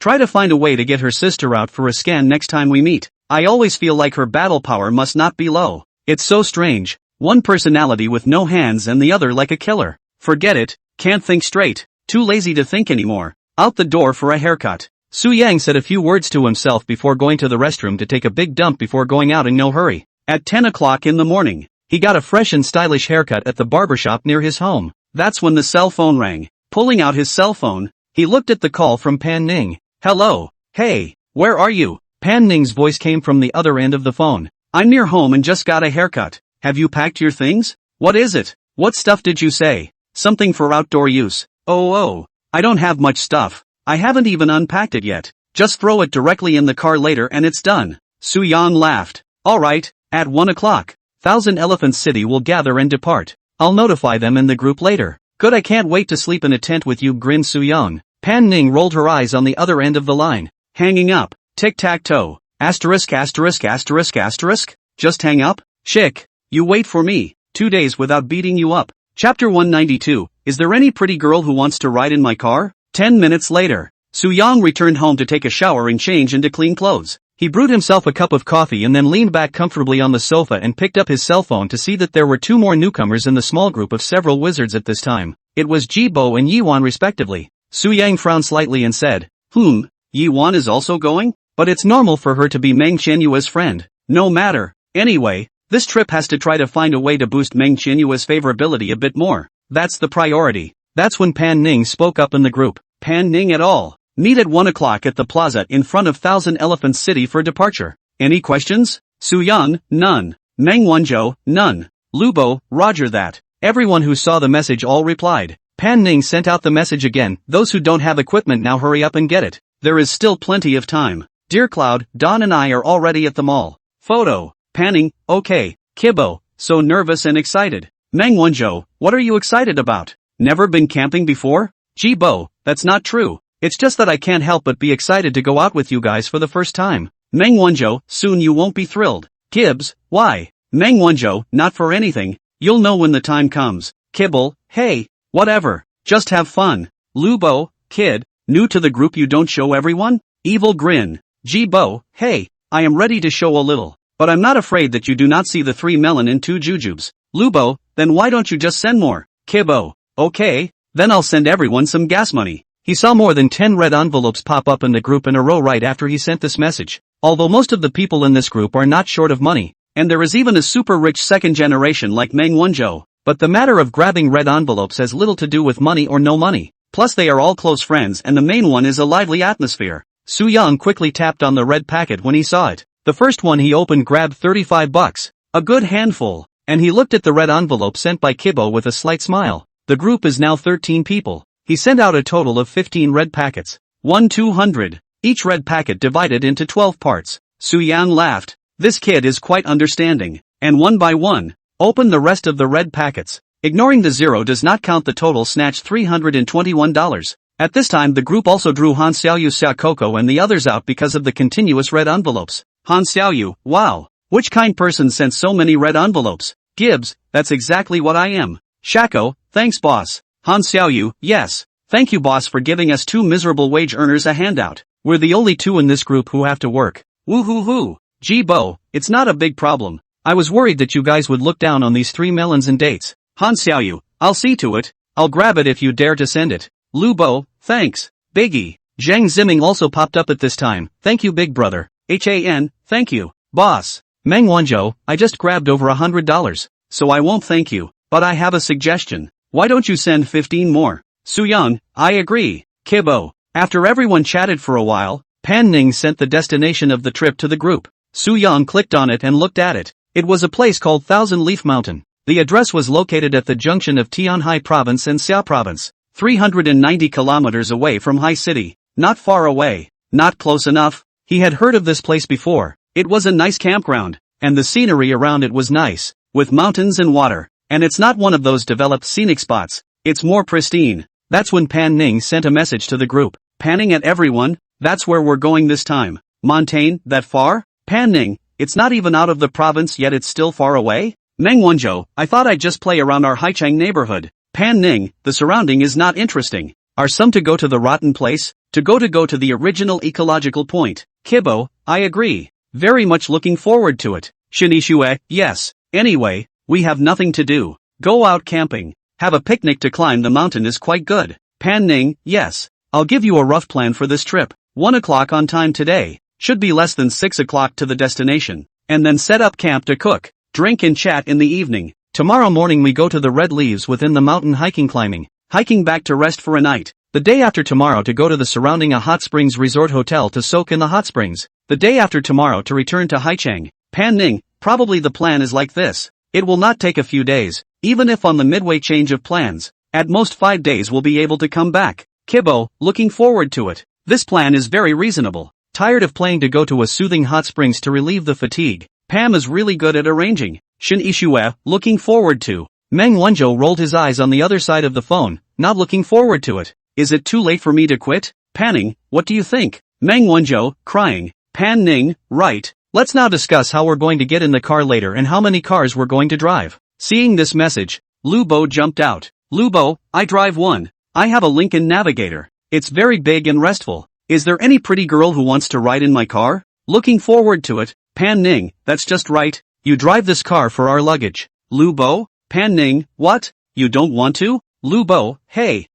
Speaker 1: Try to find a way to get her sister out for a scan next time we meet. I always feel like her battle power must not be low. It's so strange. One personality with no hands and the other like a killer. Forget it, can't think straight. Too lazy to think anymore. Out the door for a haircut. Su Yang said a few words to himself before going to the restroom to take a big dump before going out in no hurry. At 10 o'clock in the morning, He got a fresh and stylish haircut at the barbershop near his home. That's when the cell phone rang. Pulling out his cell phone, he looked at the call from Pan Ning. Hello. Hey, where are you? Pan Ning's voice came from the other end of the phone. I'm near home and just got a haircut. Have you packed your things? What is it? What stuff did you say? Something for outdoor use. Oh, I don't have much stuff. I haven't even unpacked it yet. Just throw it directly in the car later and it's done. Su Yang laughed. Alright, at 1 o'clock. 1,000 Elephant City will gather and depart. I'll notify them in the group later. Good, I can't wait to sleep in a tent with you, grinned Su Yang. Pan Ning rolled her eyes on the other end of the line. Hanging up. Tic-tac-toe. Asterisk asterisk asterisk asterisk. Just hang up? Chick. You wait for me. 2 days without beating you up. Chapter 192. Is there any pretty girl who wants to ride in my car? 10 minutes later. Su Yang returned home to take a shower and change into clean clothes. He brewed himself a cup of coffee and then leaned back comfortably on the sofa and picked up his cell phone to see that there were 2 more newcomers in the small group of several wizards at this time. It was Jibo and Yiwan respectively. Su Yang frowned slightly and said, Yiwan is also going? But it's normal for her to be Meng Qianyue's friend. No matter. Anyway, this trip has to try to find a way to boost Meng Qianyue's favorability a bit more. That's the priority. That's when Pan Ning spoke up in the group. Pan Ning et al. Meet at 1 o'clock at the plaza in front of 1,000 Elephant City for departure. Any questions? Su Yang, none. Meng Wanzhou, none. Lubo, roger that. Everyone who saw the message all replied. Pan Ning sent out the message again. Those who don't have equipment now hurry up and get it. There is still plenty of time. Dear Cloud, Don and I are already at the mall. Photo. Panning, okay. Kibo, so nervous and excited. Meng Wanzhou, what are you excited about? Never been camping before? Jibo, that's not true. It's just that I can't help but be excited to go out with you guys for the first time. Meng Wanzhou, soon you won't be thrilled. Gibbs, why? Meng Wanzhou, not for anything. You'll know when the time comes. Kibble, hey, whatever. Just have fun. Lubo, kid, new to the group you don't show everyone? Evil grin. Jibo, hey, I am ready to show a little. But I'm not afraid that you do not see the 3 melon and 2 jujubes. Lubo, then why don't you just send more? Kibo, okay, then I'll send everyone some gas money. He saw more than 10 red envelopes pop up in the group in a row right after he sent this message. Although most of the people in this group are not short of money, and there is even a super rich second generation like Meng Wanzhou, but the matter of grabbing red envelopes has little to do with money or no money. Plus they are all close friends and the main one is a lively atmosphere. Su Yang quickly tapped on the red packet when he saw it. The first one he opened grabbed $35. A good handful. And he looked at the red envelope sent by Kibo with a slight smile. The group is now 13 people. He sent out a total of 15 red packets. 200. Each red packet divided into 12 parts. Su Yang laughed. This kid is quite understanding. And one by one, open the rest of the red packets. Ignoring the 0 does not count the total snatched $321. At this time the group also drew Han Xiaoyu, Xia Coco and the others out because of the continuous red envelopes. Han Xiaoyu, wow. Which kind person sent so many red envelopes? Gibbs, that's exactly what I am. Shako, thanks boss. Han Xiaoyu, yes. Thank you boss for giving us 2 miserable wage earners a handout. We're the only 2 in this group who have to work. Woo-hoo-hoo. Jibo, it's not a big problem. I was worried that you guys would look down on these 3 melons and dates. Han Xiaoyu, I'll see to it. I'll grab it if you dare to send it. Lubo, thanks. Biggie. Zhang Ziming also popped up at this time. Thank you big brother. Han, thank you. Boss. Meng Wanzhou, I just grabbed over $100. So I won't thank you. But I have a suggestion. Why don't you send 15 more? Su Yang, I agree. Kibo. After everyone chatted for a while, Pan Ning sent the destination of the trip to the group. Su Yang clicked on it and looked at it. It was a place called Thousand Leaf Mountain. The address was located at the junction of Tianhai Province and Xia Province. 390 kilometers away from Hai City. Not far away. Not close enough. He had heard of this place before. It was a nice campground, and the scenery around it was nice, with mountains and water. And it's not one of those developed scenic spots. It's more pristine. That's when Pan Ning sent a message to the group. Panning at everyone, that's where we're going this time. Montaigne, that far? Pan Ning, it's not even out of the province yet it's still far away? Meng Wanzhou, I thought I'd just play around our Haichang neighborhood. Pan Ning, the surrounding is not interesting. Are some to go to the rotten place? To go to the original ecological point. Kibo, I agree. Very much looking forward to it. Shinishue, yes. Anyway, we have nothing to do. Go out camping. Have a picnic to climb the mountain is quite good. Pan Ning, yes. I'll give you a rough plan for this trip. 1 o'clock on time today. Should be less than 6 o'clock to the destination. And then set up camp to cook. drink and chat in the evening. Tomorrow morning we go to the Red Leaves within the mountain hiking back to rest for a night. The day after tomorrow to go to the surrounding a hot springs resort hotel to soak in the hot springs. The day after tomorrow to return to Haichang. Pan Ning, probably the plan is like this. It will not take a few days, even if on the midway change of plans. At most 5 days we'll be able to come back. Kibo, looking forward to it. This plan is very reasonable. Tired of playing to go to a soothing hot springs to relieve the fatigue. Pam is really good at arranging. Shin Ishue, looking forward to. Meng Wanzhou rolled his eyes on the other side of the phone, not looking forward to it. Is it too late for me to quit? Panning, what do you think? Meng Wanzhou, crying. Pan Ning, right. Let's now discuss how we're going to get in the car later and how many cars we're going to drive. Seeing this message, Lu Bo jumped out. Lu Bo, I drive one. I have a Lincoln Navigator. It's very big and restful. Is there any pretty girl who wants to ride in my car? Looking forward to it. Pan Ning, that's just right. You drive this car for our luggage. Lu Bo? Pan Ning, what? You don't want to? Lu Bo, hey,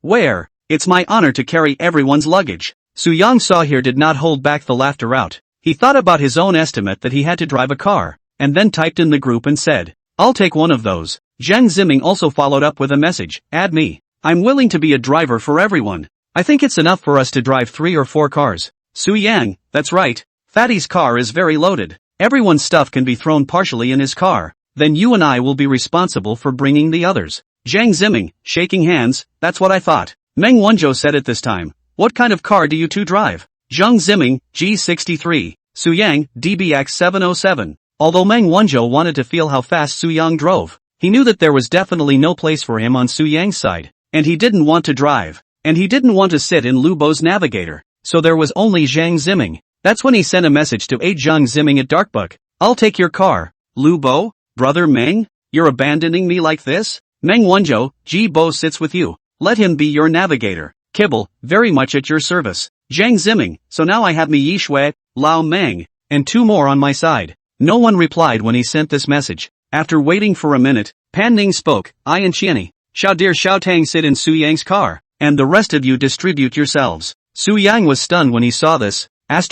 Speaker 1: where? It's my honor to carry everyone's luggage. Su Yang saw here did not hold back the laughter out. He thought about his own estimate that he had to drive a car, and then typed in the group and said, I'll take one of those. Zhang Ziming also followed up with a message, add me. I'm willing to be a driver for everyone. I think it's enough for us to drive 3 or 4 cars. Su Yang, that's right. Fatty's car is very loaded. Everyone's stuff can be thrown partially in his car. Then you and I will be responsible for bringing the others. Zhang Ziming, shaking hands, that's what I thought. Meng Wanzhou said it this time. What kind of car do you two drive? Zhang Ziming, G63. Su Yang, DBX 707. Although Meng Wanzhou wanted to feel how fast Su Yang drove, he knew that there was definitely no place for him on Su Yang's side. And he didn't want to drive. And he didn't want to sit in Lu Bo's Navigator. So there was only Zhang Ziming. That's when he sent a message to Zhang Ziming at Darkbook. I'll take your car. Lu Bo? Brother Meng? You're abandoning me like this? Meng Wanzhou, Ji Bo sits with you. Let him be your navigator. Kibble, very much at your service. Zhang Ziming, so now I have Mi Yishui, Lao Meng, and 2 more on my side. No one replied when he sent this message. After waiting for a minute, Pan Ning spoke, I and Qiani, Xiao Dear Xiao Tang sit in Su Yang's car, and the rest of you distribute yourselves. Su Yang was stunned when he saw this. What's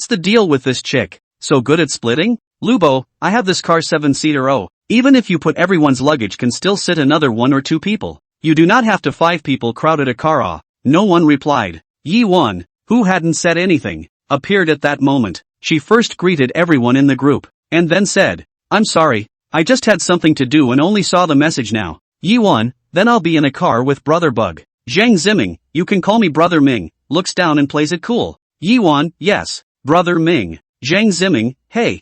Speaker 1: the deal with this chick? So good at splitting? Lu Bo, I have this car 7-seater. Even if you put everyone's luggage can still sit another 1 or 2 people. You do not have to 5 people crowded a car. No one replied. Yi Wan, who hadn't said anything, appeared at that moment. She first greeted everyone in the group, and then said, I'm sorry, I just had something to do and only saw the message now. Yi Wan, then I'll be in a car with Brother Bug. Zhang Ziming, you can call me Brother Ming, looks down and plays it cool. Yi Wan, yes, Brother Ming. Zhang Ziming, hey.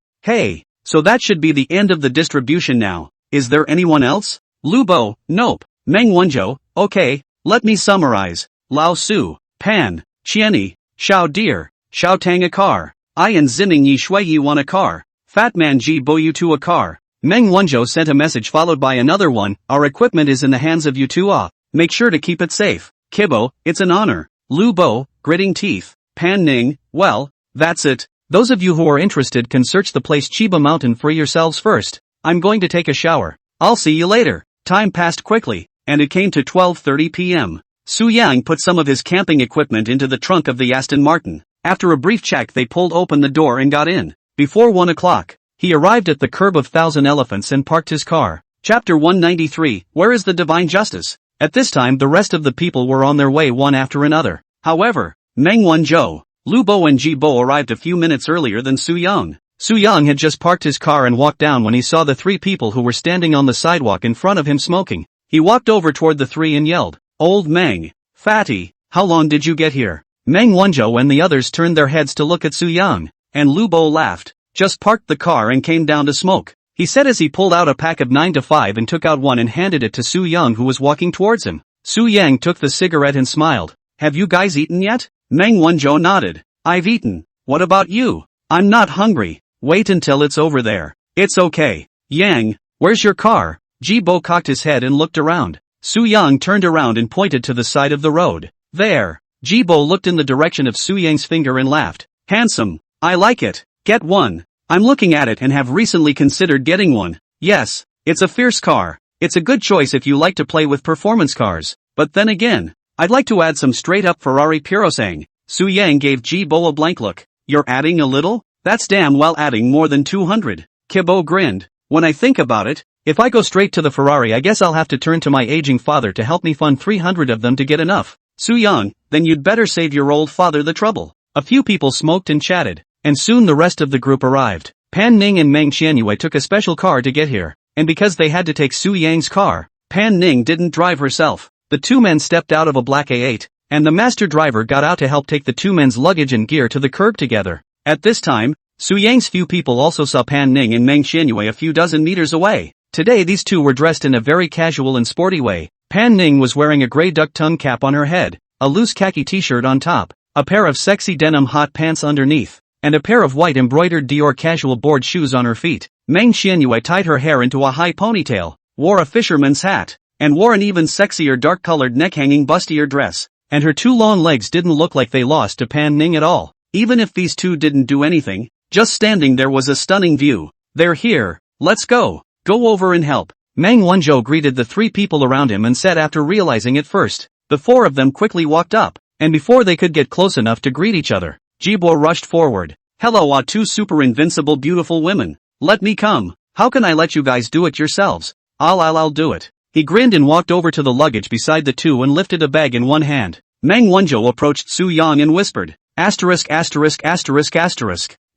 Speaker 1: So that should be the end of the distribution now. Is there anyone else? Lu Bo, nope. Meng Wanzhou, okay, let me summarize. Lao Su, Pan, Qiani, Xiao Deer, Xiao Tang a car. I and Ziming Yi Shui Yi want a car. Fat Man Ji Bo you two a car. Meng Wanzhou sent a message followed by another one, our equipment is in the hands of you two. Make sure to keep it safe. Kibo, it's an honor. Lu Bo, gritting teeth. Pan Ning, well, that's it. Those of you who are interested can search the place Chiba Mountain for yourselves first. I'm going to take a shower. I'll see you later. Time passed quickly, and it came to 12:30 p.m. Su Yang put some of his camping equipment into the trunk of the Aston Martin. After a brief check they pulled open the door and got in. Before 1 o'clock, he arrived at the curb of Thousand Elephants and parked his car. Chapter 193, Where is the Divine Justice? At this time the rest of the people were on their way one after another. However, Meng Wanzhou, Lu Bo and Ji Bo arrived a few minutes earlier than Su Yang. Su Yang had just parked his car and walked down when he saw the 3 people who were standing on the sidewalk in front of him smoking. He walked over toward the 3 and yelled, Old Meng, Fatty, how long did you get here? Meng Wanzhou and the others turned their heads to look at Su Yang, and Lu Bo laughed. Just parked the car and came down to smoke, he said as he pulled out a pack of 9 to 5 and took out one and handed it to Su Yang who was walking towards him. Su Yang took the cigarette and smiled. Have you guys eaten yet? Meng Wanzhou nodded. I've eaten. What about you? I'm not hungry. Wait until it's over there. It's okay. Yang, where's your car? Ji Bo cocked his head and looked around. Su Yang turned around and pointed to the side of the road. There. Ji Bo looked in the direction of Su Yang's finger and laughed. Handsome. I like it. Get one. I'm looking at it and have recently considered getting one. Yes, it's a fierce car. It's a good choice if you like to play with performance cars. But then again, I'd like to add some straight-up Ferrari Purosang. Su Yang gave Ji Bo a blank look. You're adding a little? That's damn well adding more than 200. Kibo grinned. When I think about it, if I go straight to the Ferrari I guess I'll have to turn to my aging father to help me fund 300 of them to get enough. Soo-young, then you'd better save your old father the trouble. A few people smoked and chatted, and soon the rest of the group arrived. Pan Ning and Meng Qianyue took a special car to get here, and because they had to take Su Yang's car, Pan Ning didn't drive herself. The two men stepped out of a black A8, and the master driver got out to help take the two men's luggage and gear to the curb together. At this time, Su Yang's few people also saw Pan Ning and Meng Qianyue a few dozen meters away. Today these two were dressed in a very casual and sporty way. Pan Ning was wearing a grey duck-tongue cap on her head, a loose khaki t-shirt on top, a pair of sexy denim hot pants underneath, and a pair of white embroidered Dior casual board shoes on her feet. Meng Qianyue tied her hair into a high ponytail, wore a fisherman's hat, and wore an even sexier dark-colored neck-hanging bustier dress, and her two long legs didn't look like they lost to Pan Ning at all. Even if these two didn't do anything, just standing there was a stunning view. They're here, let's go. Go over and help. Meng Wanzhou greeted the three people around him and said after realizing it first. The four of them quickly walked up, and before they could get close enough to greet each other, Jibo rushed forward. Hello two super invincible beautiful women. Let me come. How can I let you guys do it yourselves? I'll do it. He grinned and walked over to the luggage beside the two and lifted a bag in one hand. Meng Wanzhou approached Su Yang and whispered, asterisk.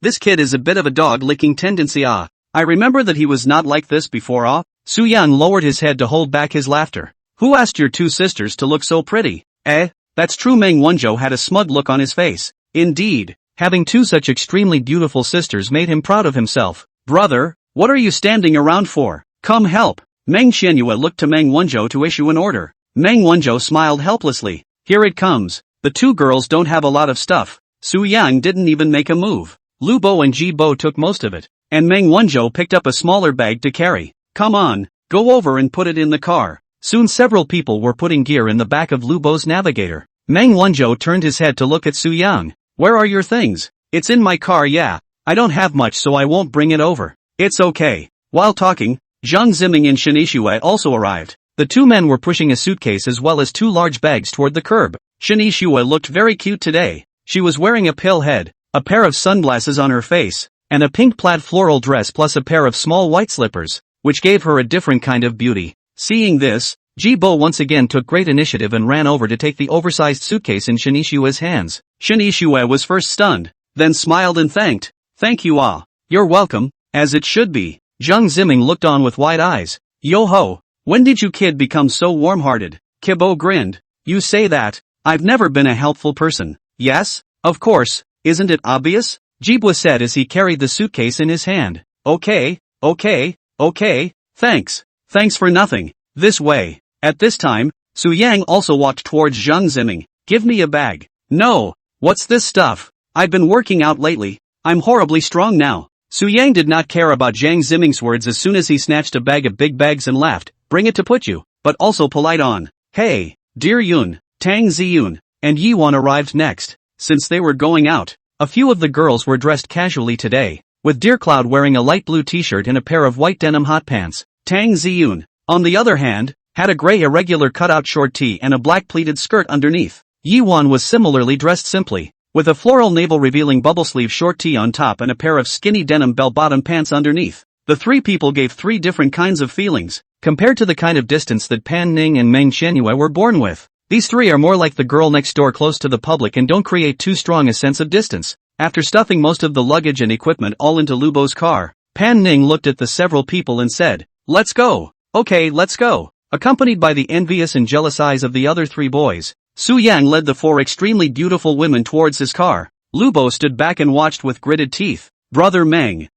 Speaker 1: This kid is a bit of a dog-licking tendency I remember that he was not like this before Su Yang lowered his head to hold back his laughter. Who asked your two sisters to look so pretty? That's true. Meng Wanzhou had a smug look on his face. Indeed, having two such extremely beautiful sisters made him proud of himself. Brother, what are you standing around for? Come help. Meng Qianyue looked to Meng Wanzhou to issue an order. Meng Wanzhou smiled helplessly. Here it comes. The two girls don't have a lot of stuff. Su Yang didn't even make a move. Lu Bo and Ji Bo took most of it, and Meng Wanzhou picked up a smaller bag to carry. Come on, go over and put it in the car. Soon several people were putting gear in the back of Lu Bo's navigator. Meng Wanzhou turned his head to look at Su Yang. Where are your things? It's in my car. Yeah, I don't have much so I won't bring it over. It's okay. While talking, Zhang Ziming and Shen Yixue also arrived. The two men were pushing a suitcase as well as two large bags toward the curb. Shen Yixue looked very cute today. She was wearing a pill head, a pair of sunglasses on her face, and a pink plaid floral dress plus a pair of small white slippers, which gave her a different kind of beauty. Seeing this, Ji Bo once again took great initiative and ran over to take the oversized suitcase in Shen Yixue's hands. Shen Yixue was first stunned, then smiled and thanked. Thank you You're welcome, as it should be. Zhang Ziming looked on with wide eyes. Yo-ho, when did you kid become so warm-hearted? Kibo grinned. You say that, I've never been a helpful person. Yes, of course, isn't it obvious? Jibwa said as he carried the suitcase in his hand. Okay, thanks. Thanks for nothing. This way. At this time, Su Yang also walked towards Zhang Ziming. Give me a bag. No, what's this stuff? I've been working out lately. I'm horribly strong now. Su Yang did not care about Zhang Ziming's words as soon as he snatched a bag of big bags and laughed. Bring it to put you, but also polite on. Hey, dear Yun, Tang Ziyun, and Yiwan arrived next. Since they were going out, a few of the girls were dressed casually today, with Dear Cloud wearing a light blue t-shirt and a pair of white denim hot pants. Tang Ziyun, on the other hand, had a gray irregular cutout short tee and a black pleated skirt underneath. Yiwan was similarly dressed simply, with a floral navel-revealing bubble-sleeve short tee on top and a pair of skinny denim bell-bottom pants underneath. The three people gave three different kinds of feelings, compared to the kind of distance that Pan Ning and Meng Qianyue were born with. These three are more like the girl next door close to the public and don't create too strong a sense of distance. After stuffing most of the luggage and equipment all into Lu Bo's car, Pan Ning looked at the several people and said, let's go. Okay, let's go. Accompanied by the envious and jealous eyes of the other three boys, Su Yang led the four extremely beautiful women towards his car. Lu Bo stood back and watched with gritted teeth. Brother Meng,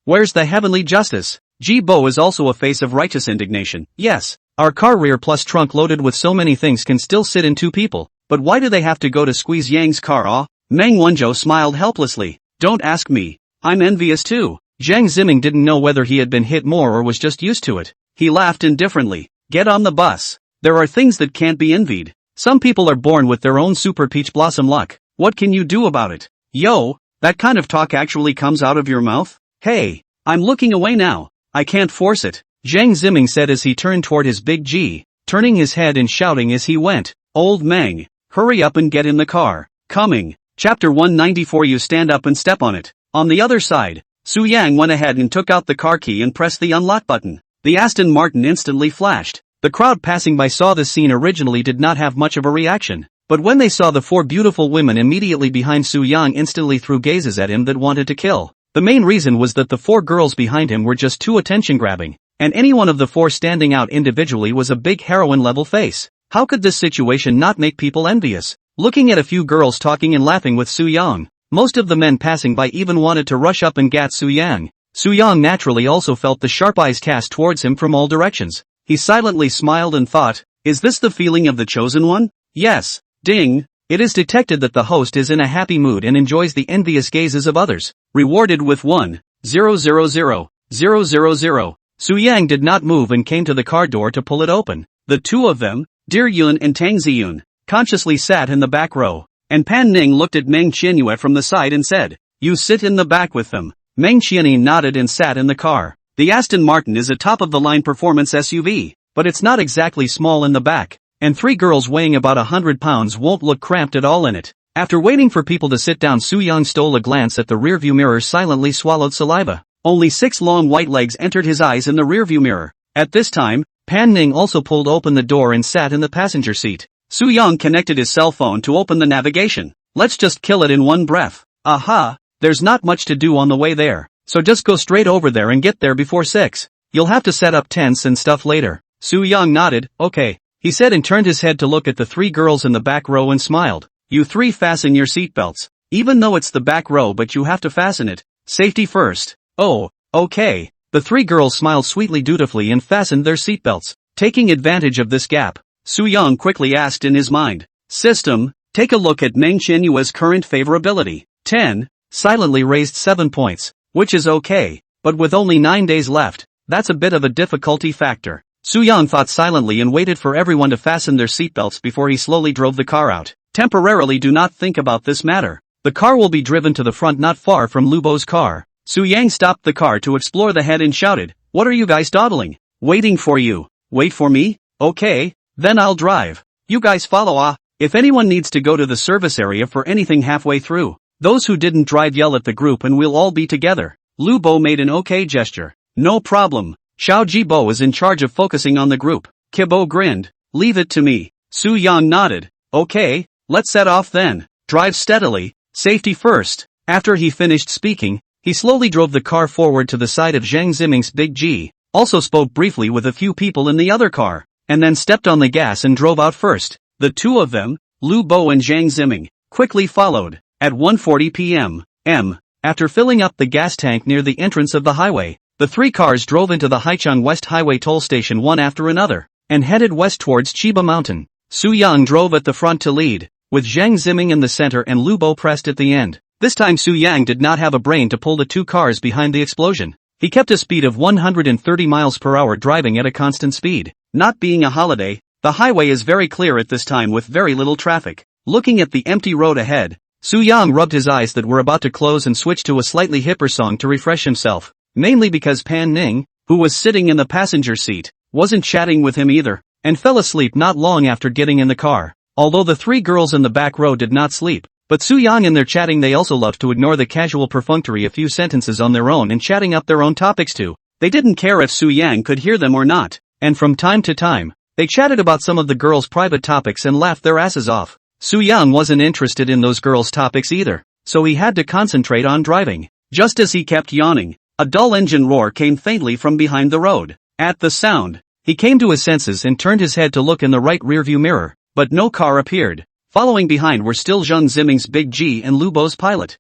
Speaker 1: where's the heavenly justice? Ji Bo is also a face of righteous indignation. Yes, our car rear plus trunk loaded with so many things can still sit in two people, but why do they have to go to squeeze Yang's car? Meng Wanzhou smiled helplessly. Don't ask me. I'm envious too. Zhang Ziming didn't know whether he had been hit more or was just used to it. He laughed indifferently. Get on the bus. There are things that can't be envied. Some people are born with their own super peach blossom luck. What can you do about it? Yo, that kind of talk actually comes out of your mouth? Hey, I'm looking away now. I can't force it. Zhang Ziming said as he turned toward his big G, turning his head and shouting as he went. Old Meng, hurry up and get in the car. Coming. Chapter 194. You stand up and step on it. On the other side, Su Yang went ahead and took out the car key and pressed the unlock button. The Aston Martin instantly flashed. The crowd passing by saw this scene originally did not have much of a reaction, but when they saw the four beautiful women immediately behind Su Yang instantly threw gazes at him that wanted to kill. The main reason was that the four girls behind him were just too attention-grabbing, and any one of the four standing out individually was a big heroine-level face. How could this situation not make people envious? Looking at a few girls talking and laughing with Su Yang, most of the men passing by even wanted to rush up and gat Su Yang. Su Yang naturally also felt the sharp eyes cast towards him from all directions. He silently smiled and thought, is this the feeling of the chosen one? Yes. Ding. It is detected that the host is in a happy mood and enjoys the envious gazes of others. Rewarded with 1,000,000. Su Yang did not move and came to the car door to pull it open. The two of them, Dear Yun and Tang Ziyun, consciously sat in the back row, and Pan Ning looked at Meng Qianyue from the side and said, you sit in the back with them. Meng Qianyue nodded and sat in the car. The Aston Martin is a top-of-the-line performance SUV, but it's not exactly small in the back, and three girls weighing about 100 pounds won't look cramped at all in it. After waiting for people to sit down, Su Yang stole a glance at the rearview mirror, silently swallowed saliva. Only 6 long white legs entered his eyes in the rearview mirror. At this time, Pan Ning also pulled open the door and sat in the passenger seat. Su Yang connected his cell phone to open the navigation. Let's just kill it in one breath. Aha, there's not much to do on the way there, so just go straight over there and get there before 6. You'll have to set up tents and stuff later. Su Yang nodded, okay, he said, and turned his head to look at the three girls in the back row and smiled. You three fasten your seatbelts. Even though it's the back row, but you have to fasten it. Safety first. Oh, okay. The three girls smiled sweetly dutifully and fastened their seatbelts. Taking advantage of this gap, Su Yang quickly asked in his mind, System, take a look at Meng Qianyue's current favorability. 10, silently raised 7 points, which is okay, but with only 9 days left, that's a bit of a difficulty factor. Su Yang thought silently and waited for everyone to fasten their seatbelts before he slowly drove the car out. Temporarily, do not think about this matter. The car will be driven to the front not far from Lu Bo's car. Su Yang stopped the car to explore the head and shouted, what are you guys dawdling? Waiting for you. Wait for me? Okay, then I'll drive. You guys follow. If anyone needs to go to the service area for anything halfway through, those who didn't drive yell at the group and we'll all be together. Lu Bo made an okay gesture. No problem. Xiao Jibo is in charge of focusing on the group. Kibo grinned. Leave it to me. Su Yang nodded. Okay, let's set off then. Drive steadily. Safety first. After he finished speaking, he slowly drove the car forward to the side of Zhang Ziming's Big G, also spoke briefly with a few people in the other car, and then stepped on the gas and drove out first. The two of them, Lu Bo and Zhang Ziming, quickly followed. At 1:40 p.m. After filling up the gas tank near the entrance of the highway, the three cars drove into the Haicheng West Highway toll station one after another, and headed west towards Chiba Mountain. Su Yang drove at the front to lead, with Zhang Ziming in the center and Lu Bo pressed at the end. This time Su Yang did not have a brain to pull the two cars behind the explosion. He kept a speed of 130 miles per hour, driving at a constant speed. Not being a holiday, the highway is very clear at this time with very little traffic. Looking at the empty road ahead, Su Yang rubbed his eyes that were about to close and switched to a slightly hipper song to refresh himself, mainly because Pan Ning, who was sitting in the passenger seat, wasn't chatting with him either, and fell asleep not long after getting in the car. Although the three girls in the back row did not sleep, but Su Yang in their chatting they also loved to ignore the casual perfunctory a few sentences on their own and chatting up their own topics too. They didn't care if Su Yang could hear them or not, and from time to time, they chatted about some of the girls' private topics and laughed their asses off. Su Yang wasn't interested in those girls' topics either, so he had to concentrate on driving. Just as he kept yawning, a dull engine roar came faintly from behind the road. At the sound, he came to his senses and turned his head to look in the right rearview mirror, but no car appeared. Following behind were still Zhang Ziming's Big G and Lu Bo's Pilot.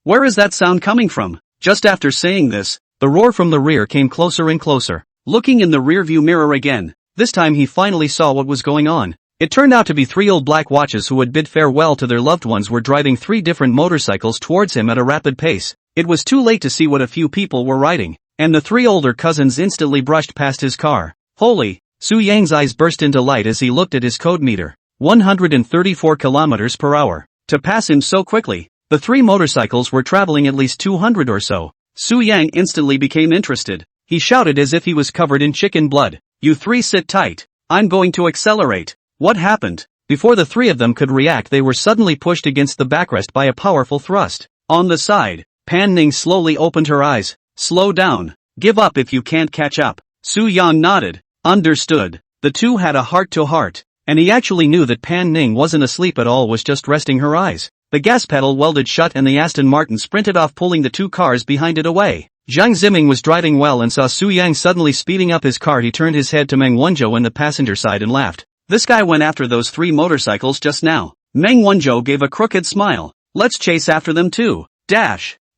Speaker 1: Where is that sound coming from? Just after saying this, the roar from the rear came closer and closer. Looking in the rearview mirror again, this time he finally saw what was going on. It turned out to be three old black watches who had bid farewell to their loved ones were driving three different motorcycles towards him at a rapid pace. It was too late to see what a few people were riding, and the three older cousins instantly brushed past his car. Holy! Su Yang's eyes burst into light as he looked at his code meter. 134 kilometers per hour. To pass him so quickly, the three motorcycles were traveling at least 200 or so. Su Yang instantly became interested. He shouted as if he was covered in chicken blood. You three sit tight. I'm going to accelerate. What happened? Before the three of them could react, they were suddenly pushed against the backrest by a powerful thrust. On the side, Pan Ning slowly opened her eyes. Slow down. Give up if you can't catch up. Su Yang nodded. Understood. The two had a heart-to-heart. And he actually knew that Pan Ning wasn't asleep at all, was just resting her eyes. The gas pedal welded shut and the Aston Martin sprinted off, pulling the two cars behind it away. Jiang Ziming was driving well and saw Su Yang suddenly speeding up his car. He turned his head to Meng Wanzhou in the passenger side and laughed. This guy went after those 3 motorcycles just now. Meng Wanzhou gave a crooked smile. Let's chase after them too.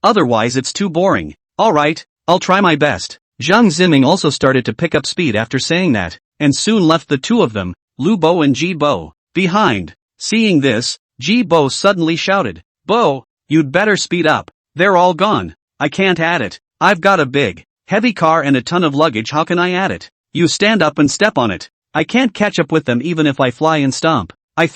Speaker 1: Otherwise it's too boring. Alright, I'll try my best. Jiang Ziming also started to pick up speed after saying that, and soon left the two of them, Lu Bo and Ji Bo, behind. Seeing this, Ji Bo suddenly shouted, Bo, you'd better speed up. They're all gone. I can't add it. I've got a big, heavy car and a ton of luggage. How can I add it? You stand up and step on it. I can't catch up with them even if I fly and stomp. I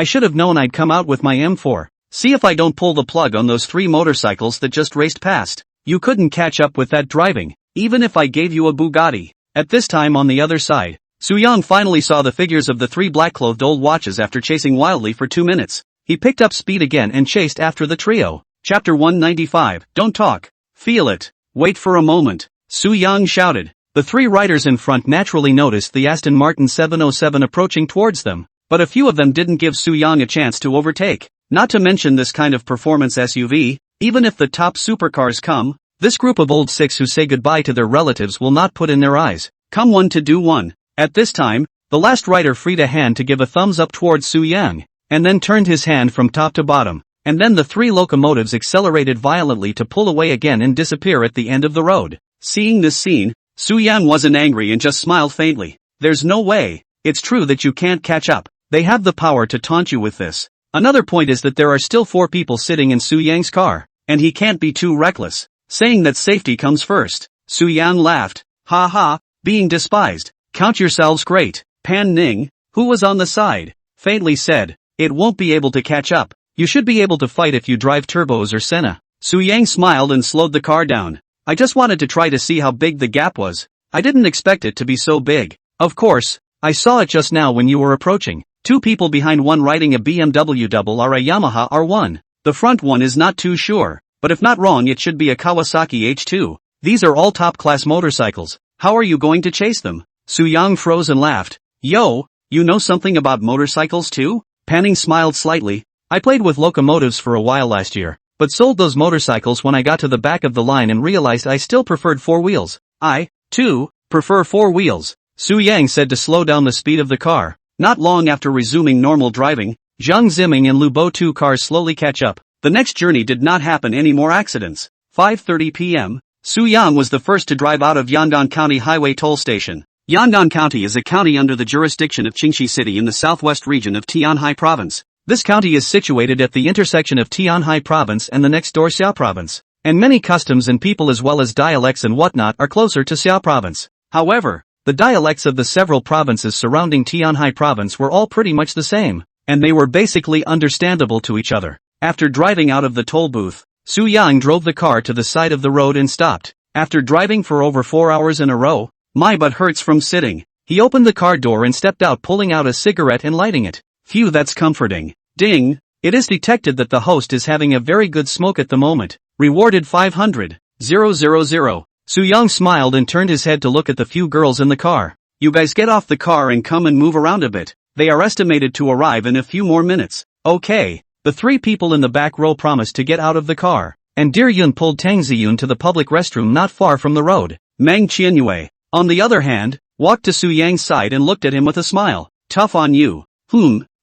Speaker 1: should have known I'd come out with my M4. See if I don't pull the plug on those 3 motorcycles that just raced past. You couldn't catch up with that driving, even if I gave you a Bugatti. At this time on the other side, Su Yang finally saw the figures of the 3 black-clothed old watches after chasing wildly for 2 minutes. He picked up speed again and chased after the trio. Chapter 195, Don't talk. Feel it. Wait for a moment. Su Yang shouted. The 3 riders in front naturally noticed the Aston Martin 707 approaching towards them, but a few of them didn't give Su Yang a chance to overtake. Not to mention this kind of performance SUV, even if the top supercars come, this group of old six who say goodbye to their relatives will not put in their eyes. Come one to do one. At this time, the last rider freed a hand to give a thumbs up towards Su Yang, and then turned his hand from top to bottom, and then the 3 locomotives accelerated violently to pull away again and disappear at the end of the road. Seeing this scene, Su Yang wasn't angry and just smiled faintly. There's no way. It's true that you can't catch up. They have the power to taunt you with this. Another point is that there are still 4 people sitting in Su Yang's car, and he can't be too reckless, saying that safety comes first. Su Yang laughed. Ha ha, being despised. Count yourselves great. Pan Ning, who was on the side, faintly said, it won't be able to catch up. You should be able to fight if you drive turbos or Senna. Su Yang smiled and slowed the car down. I just wanted to try to see how big the gap was. I didn't expect it to be so big. Of course, I saw it just now when you were approaching. 2 people behind one riding a BMW double or a Yamaha R1. The front one is not too sure, but if not wrong it should be a Kawasaki H2. These are all top-class motorcycles. How are you going to chase them? Su Yang froze and laughed. Yo, you know something about motorcycles too? Pan Ning smiled slightly. I played with locomotives for a while last year, but sold those motorcycles when I got to the back of the line and realized I still preferred 4 wheels. I, too, prefer 4 wheels. Su Yang said to slow down the speed of the car. Not long after resuming normal driving, Jiang Ziming and Lu Bo 2 cars slowly catch up. The next journey did not happen any more accidents. 5:30 p.m. Su Yang was the first to drive out of Yangon County Highway Toll Station. Yangon County is a county under the jurisdiction of Qingxi City in the southwest region of Tianhai Province. This county is situated at the intersection of Tianhai Province and the next door Xiao Province, and many customs and people as well as dialects and whatnot are closer to Xiao Province. However, the dialects of the several provinces surrounding Tianhai Province were all pretty much the same, and they were basically understandable to each other. After driving out of the toll booth, Su Yang drove the car to the side of the road and stopped. After driving for over 4 hours in a row, my butt hurts from sitting. He opened the car door and stepped out, pulling out a cigarette and lighting it. Phew, that's comforting. Ding! It is detected that the host is having a very good smoke at the moment. Rewarded 500,000. Su Yang smiled and turned his head to look at the few girls in the car. You guys get off the car and come and move around a bit. They are estimated to arrive in a few more minutes. Okay. The 3 people in the back row promised to get out of the car, and Dear Yun pulled Tang Ziyun to the public restroom not far from the road. Meng Qianyue, on the other hand, walked to Su Yang's side and looked at him with a smile. Tough on you.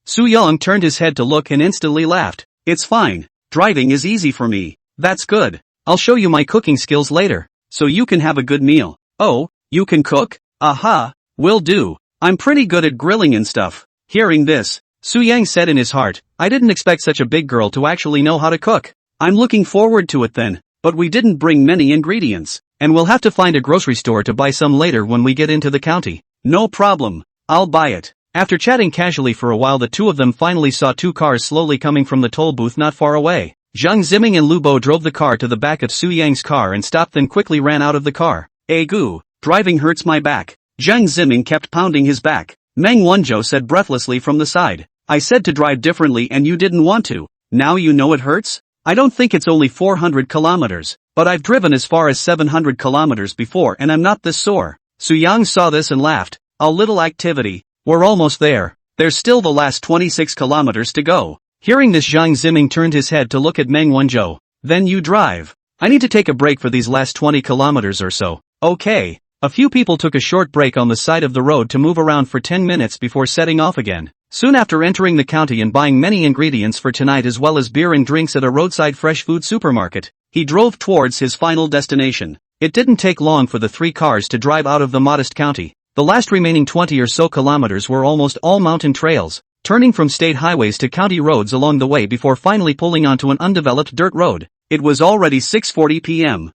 Speaker 1: Su Yang turned his head to look and instantly laughed. It's fine. Driving is easy for me. That's good. I'll show you my cooking skills later, so you can have a good meal. Oh, you can cook? Aha, will do. I'm pretty good at grilling and stuff. Hearing this, Su Yang said in his heart, I didn't expect such a big girl to actually know how to cook. I'm looking forward to it then, but we didn't bring many ingredients, and we'll have to find a grocery store to buy some later when we get into the county. No problem. I'll buy it. After chatting casually for a while, the two of them finally saw 2 cars slowly coming from the toll booth not far away. Jiang Ziming and Lu Bo drove the car to the back of Su Yang's car and stopped, then quickly ran out of the car. Goo, driving hurts my back. Jiang Ziming kept pounding his back. Meng Wanzhou said breathlessly from the side. I said to drive differently and you didn't want to. Now you know it hurts? I don't think it's only 400 kilometers, but I've driven as far as 700 kilometers before and I'm not this sore. Su Yang saw this and laughed. A little activity. We're almost there. There's still the last 26 kilometers to go. Hearing this, Zhang Ziming turned his head to look at Meng Wanzhou. Then you drive. I need to take a break for these last 20 kilometers or so. Okay. A few people took a short break on the side of the road to move around for 10 minutes before setting off again. Soon after entering the county and buying many ingredients for tonight as well as beer and drinks at a roadside fresh food supermarket, he drove towards his final destination. It didn't take long for the 3 cars to drive out of the modest county. The last remaining 20 or so kilometers were almost all mountain trails, turning from state highways to county roads along the way before finally pulling onto an undeveloped dirt road. It was already 6:40 p.m.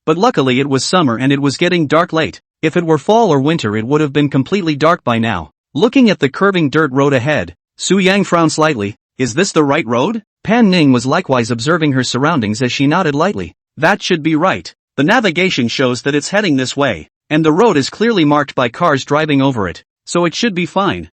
Speaker 1: But luckily it was summer and it was getting dark late. If it were fall or winter it would have been completely dark by now. Looking at the curving dirt road ahead, Su Yang frowned slightly. Is this the right road? Pan Ning was likewise observing her surroundings as she nodded lightly. That should be right. The navigation shows that it's heading this way, and the road is clearly marked by cars driving over it, so it should be fine.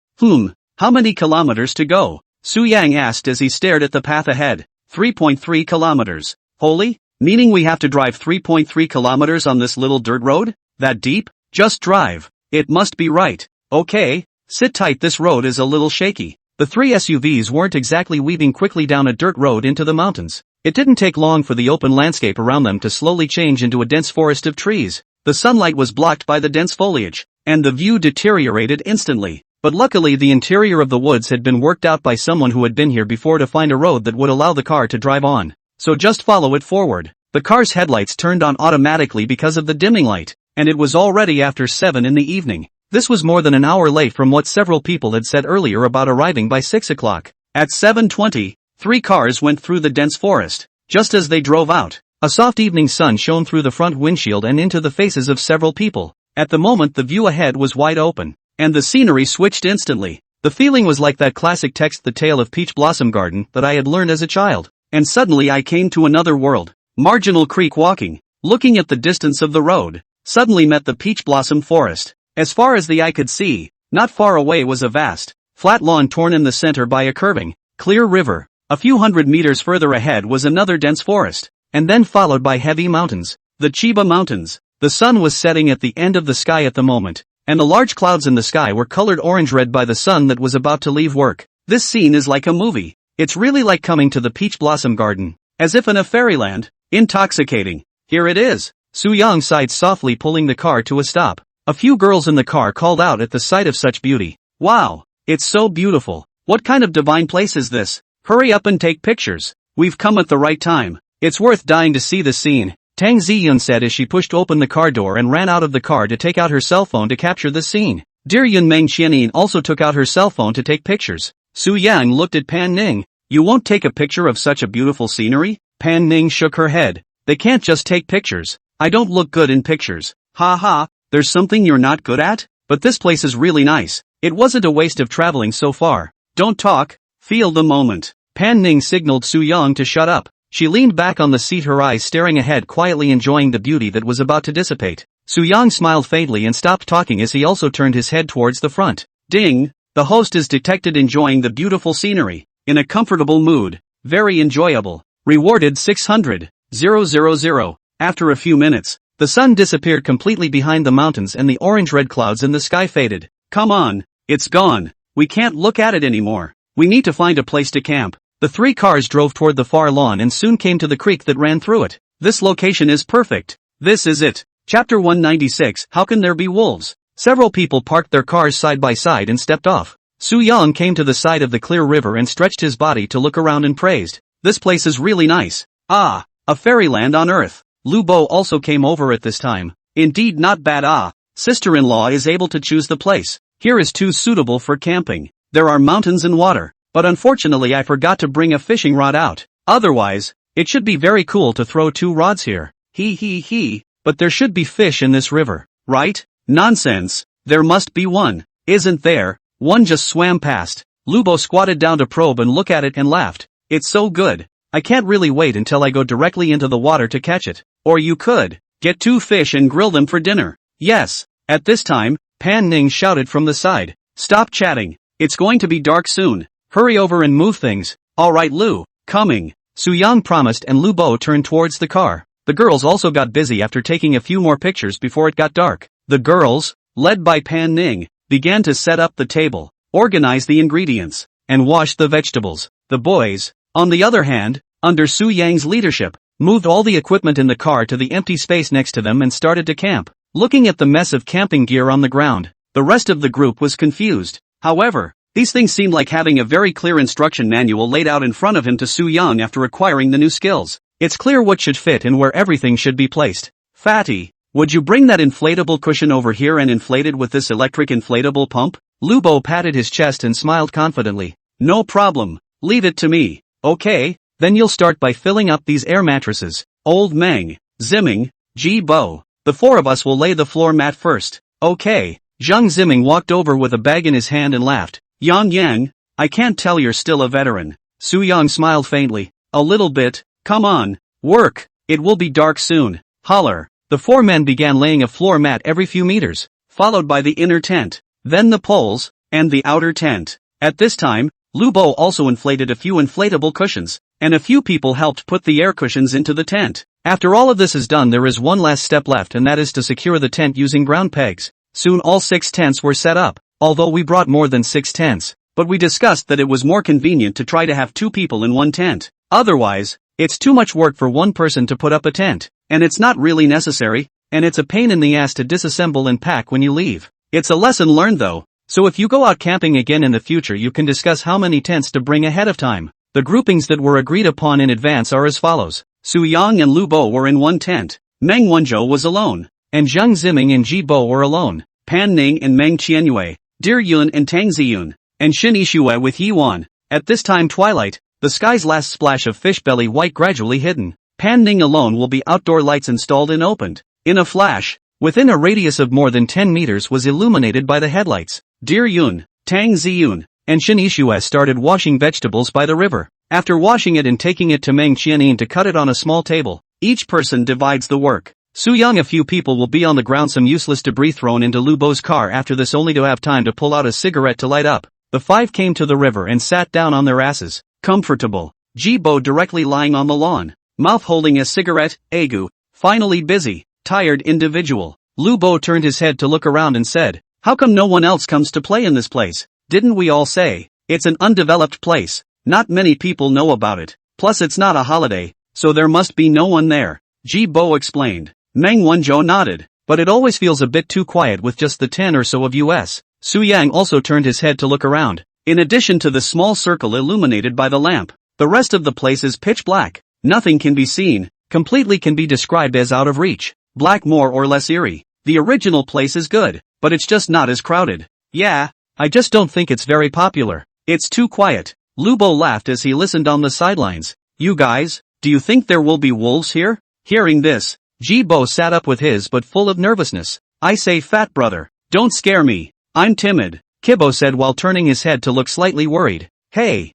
Speaker 1: How many kilometers to go? Su Yang asked as he stared at the path ahead. 3.3 kilometers. Holy? Meaning we have to drive 3.3 kilometers on this little dirt road? That deep? Just drive. It must be right. Okay. Sit tight, this road is a little shaky. The 3 SUVs weren't exactly weaving quickly down a dirt road into the mountains. It didn't take long for the open landscape around them to slowly change into a dense forest of trees. The sunlight was blocked by the dense foliage, and the view deteriorated instantly. But luckily the interior of the woods had been worked out by someone who had been here before to find a road that would allow the car to drive on. So just follow it forward. The car's headlights turned on automatically because of the dimming light, and it was already after 7 in the evening. This was more than an hour late from what several people had said earlier about arriving by 6 o'clock. At 7:20, 3 cars went through the dense forest. Just as they drove out, a soft evening sun shone through the front windshield and into the faces of several people. At the moment the view ahead was wide open, and the scenery switched instantly. The feeling was like that classic text The Tale of Peach Blossom Garden that I had learned as a child. And suddenly I came to another world. Marginal Creek walking, looking at the distance of the road, suddenly met the peach blossom forest. As far as the eye could see, not far away was a vast, flat lawn torn in the center by a curving, clear river. A few hundred meters further ahead was another dense forest, and then followed by heavy mountains, the Chiba Mountains. The sun was setting at the end of the sky at the moment, and the large clouds in the sky were colored orange-red by the sun that was about to leave work. This scene is like a movie. It's really like coming to the Peach Blossom Garden, as if in a fairyland. Intoxicating. Here it is. Su Yang sighed softly, pulling the car to a stop. A few girls in the car called out at the sight of such beauty. Wow, it's so beautiful. What kind of divine place is this? Hurry up and take pictures. We've come at the right time. It's worth dying to see this scene, Tang Ziyun said as she pushed open the car door and ran out of the car to take out her cell phone to capture the scene. Dear Yun Meng Qianin also took out her cell phone to take pictures. Su Yang looked at Pan Ning. You won't take a picture of such a beautiful scenery? Pan Ning shook her head. They can't just take pictures. I don't look good in pictures. Ha ha, there's something you're not good at? But this place is really nice. It wasn't a waste of traveling so far. Don't talk, feel the moment. Pan Ning signaled Su Yang to shut up. She leaned back on the seat, her eyes staring ahead, quietly enjoying the beauty that was about to dissipate. Su Yang smiled faintly and stopped talking as he also turned his head towards the front. Ding! The host is detected enjoying the beautiful scenery, in a comfortable mood. Very enjoyable. Rewarded 600,000. After a few minutes, the sun disappeared completely behind the mountains and the orange-red clouds in the sky faded. Come on, it's gone. We can't look at it anymore. We need to find a place to camp. The 3 cars drove toward the far lawn and soon came to the creek that ran through it. This location is perfect. This is it. Chapter 196. How can there be wolves? Several people parked their cars side by side and stepped off. Su Yang came to the side of the clear river and stretched his body to look around and praised. This place is really nice. Ah, a fairyland on earth. Lu Bo also came over at this time. Indeed not bad. Ah, sister-in-law is able to choose the place. Here is too suitable for camping. There are mountains and water, but unfortunately I forgot to bring a fishing rod out. Otherwise, it should be very cool to throw 2 rods here. He, but there should be fish in this river, right? Nonsense, there must be one. Isn't there? One just swam past. Lu Bo squatted down to probe and look at it and laughed. It's so good. I can't really wait until I go directly into the water to catch it. Or you could get 2 fish and grill them for dinner. Yes. At this time, Pan Ning shouted from the side. Stop chatting. It's going to be dark soon. Hurry over and move things. Alright Lu, coming. Su Yang promised and Lu Bo turned towards the car. The girls also got busy after taking a few more pictures before it got dark. The girls, led by Pan Ning, began to set up the table, organize the ingredients, and wash the vegetables. The boys, on the other hand, under Su Yang's leadership, moved all the equipment in the car to the empty space next to them and started to camp. Looking at the mess of camping gear on the ground, the rest of the group was confused. However, these things seemed like having a very clear instruction manual laid out in front of him to Su Yang after acquiring the new skills. It's clear what should fit and where everything should be placed. Fatty, would you bring that inflatable cushion over here and inflate it with this electric inflatable pump? Lu Bo patted his chest and smiled confidently. No problem, leave it to me. Okay, then you'll start by filling up these air mattresses. Old Meng, Zimming, Ji Bo. The four of us will lay the floor mat first. Okay. Zhang Zimming walked over with a bag in his hand and laughed. Yang Yang, I can't tell you're still a veteran. Su Yang smiled faintly. A little bit. Come on, work, it will be dark soon. Holler. The four men began laying a floor mat every few meters, followed by the inner tent, then the poles, and the outer tent. At this time, Lu Bo also inflated a few inflatable cushions, and a few people helped put the air cushions into the tent. After all of this is done, there is one last step left, and that is to secure the tent using ground pegs. Soon all 6 tents were set up, although we brought more than 6 tents, but we discussed that it was more convenient to try to have 2 people in one tent. Otherwise, it's too much work for one person to put up a tent, and it's not really necessary, and it's a pain in the ass to disassemble and pack when you leave. It's a lesson learned though, so if you go out camping again in the future you can discuss how many tents to bring ahead of time. The groupings that were agreed upon in advance are as follows. Su Yang and Lu Bo were in one tent, Meng Wenzhou was alone, and Zhang Zimming and Ji Bo were alone, Pan Ning and Meng Qianyue, Dear Yun and Tang Ziyun, and Xin Yixue with Yi Wan. At this time twilight, the sky's last splash of fish belly white gradually hidden. Pan Ning alone will be outdoor lights installed and opened. In a flash, within a radius of more than 10 meters was illuminated by the headlights. Dear Yun, Tang Ziyun, and Xin Yixue started washing vegetables by the river. After washing it and taking it to Meng Qianin to cut it on a small table, each person divides the work. Su Yang, a few people will be on the ground, some useless debris thrown into Lu Bo's car after this only to have time to pull out a cigarette to light up. The 5 came to the river and sat down on their asses. Comfortable. Ji Bo directly lying on the lawn, mouth holding a cigarette, Agu, finally busy, tired individual. Lu Bo turned his head to look around and said, how come no one else comes to play in this place? Didn't we all say, it's an undeveloped place, not many people know about it, plus it's not a holiday, so there must be no one there, Ji Bo explained. Meng Wenzhou nodded, but it always feels a bit too quiet with just the 10 or so of us. Su Yang also turned his head to look around. In addition to the small circle illuminated by the lamp, the rest of the place is pitch black. Nothing can be seen, completely can be described as out of reach. Black, more or less eerie. The original place is good, but it's just not as crowded. Yeah, I just don't think it's very popular. It's too quiet. Lu Bo laughed as he listened on the sidelines. You guys, do you think there will be wolves here? Hearing this, Ji Bo sat up with his but full of nervousness. I say, fat brother, don't scare me. I'm timid, Kibo said while turning his head to look slightly worried. Hey,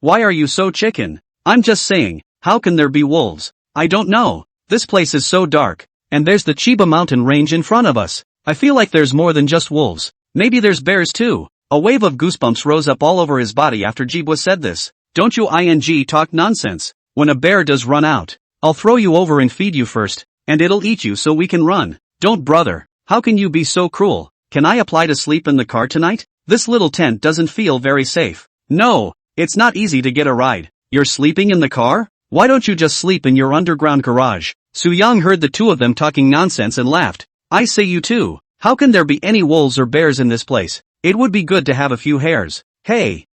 Speaker 1: why are you so chicken? I'm just saying, how can there be wolves? I don't know. This place is so dark, and there's the Chiba mountain range in front of us. I feel like there's more than just wolves. Maybe there's bears too. A wave of goosebumps rose up all over his body after Jibo said this. Don't you talk nonsense. When a bear does run out, I'll throw you over and feed you first, and it'll eat you so we can run. Don't brother, how can you be so cruel? Can I apply to sleep in the car tonight? This little tent doesn't feel very safe. No, it's not easy to get a ride. You're sleeping in the car? Why don't you just sleep in your underground garage? Su Yang heard the two of them talking nonsense and laughed. I say you too, how can there be any wolves or bears in this place? It would be good to have a few hares. Hey,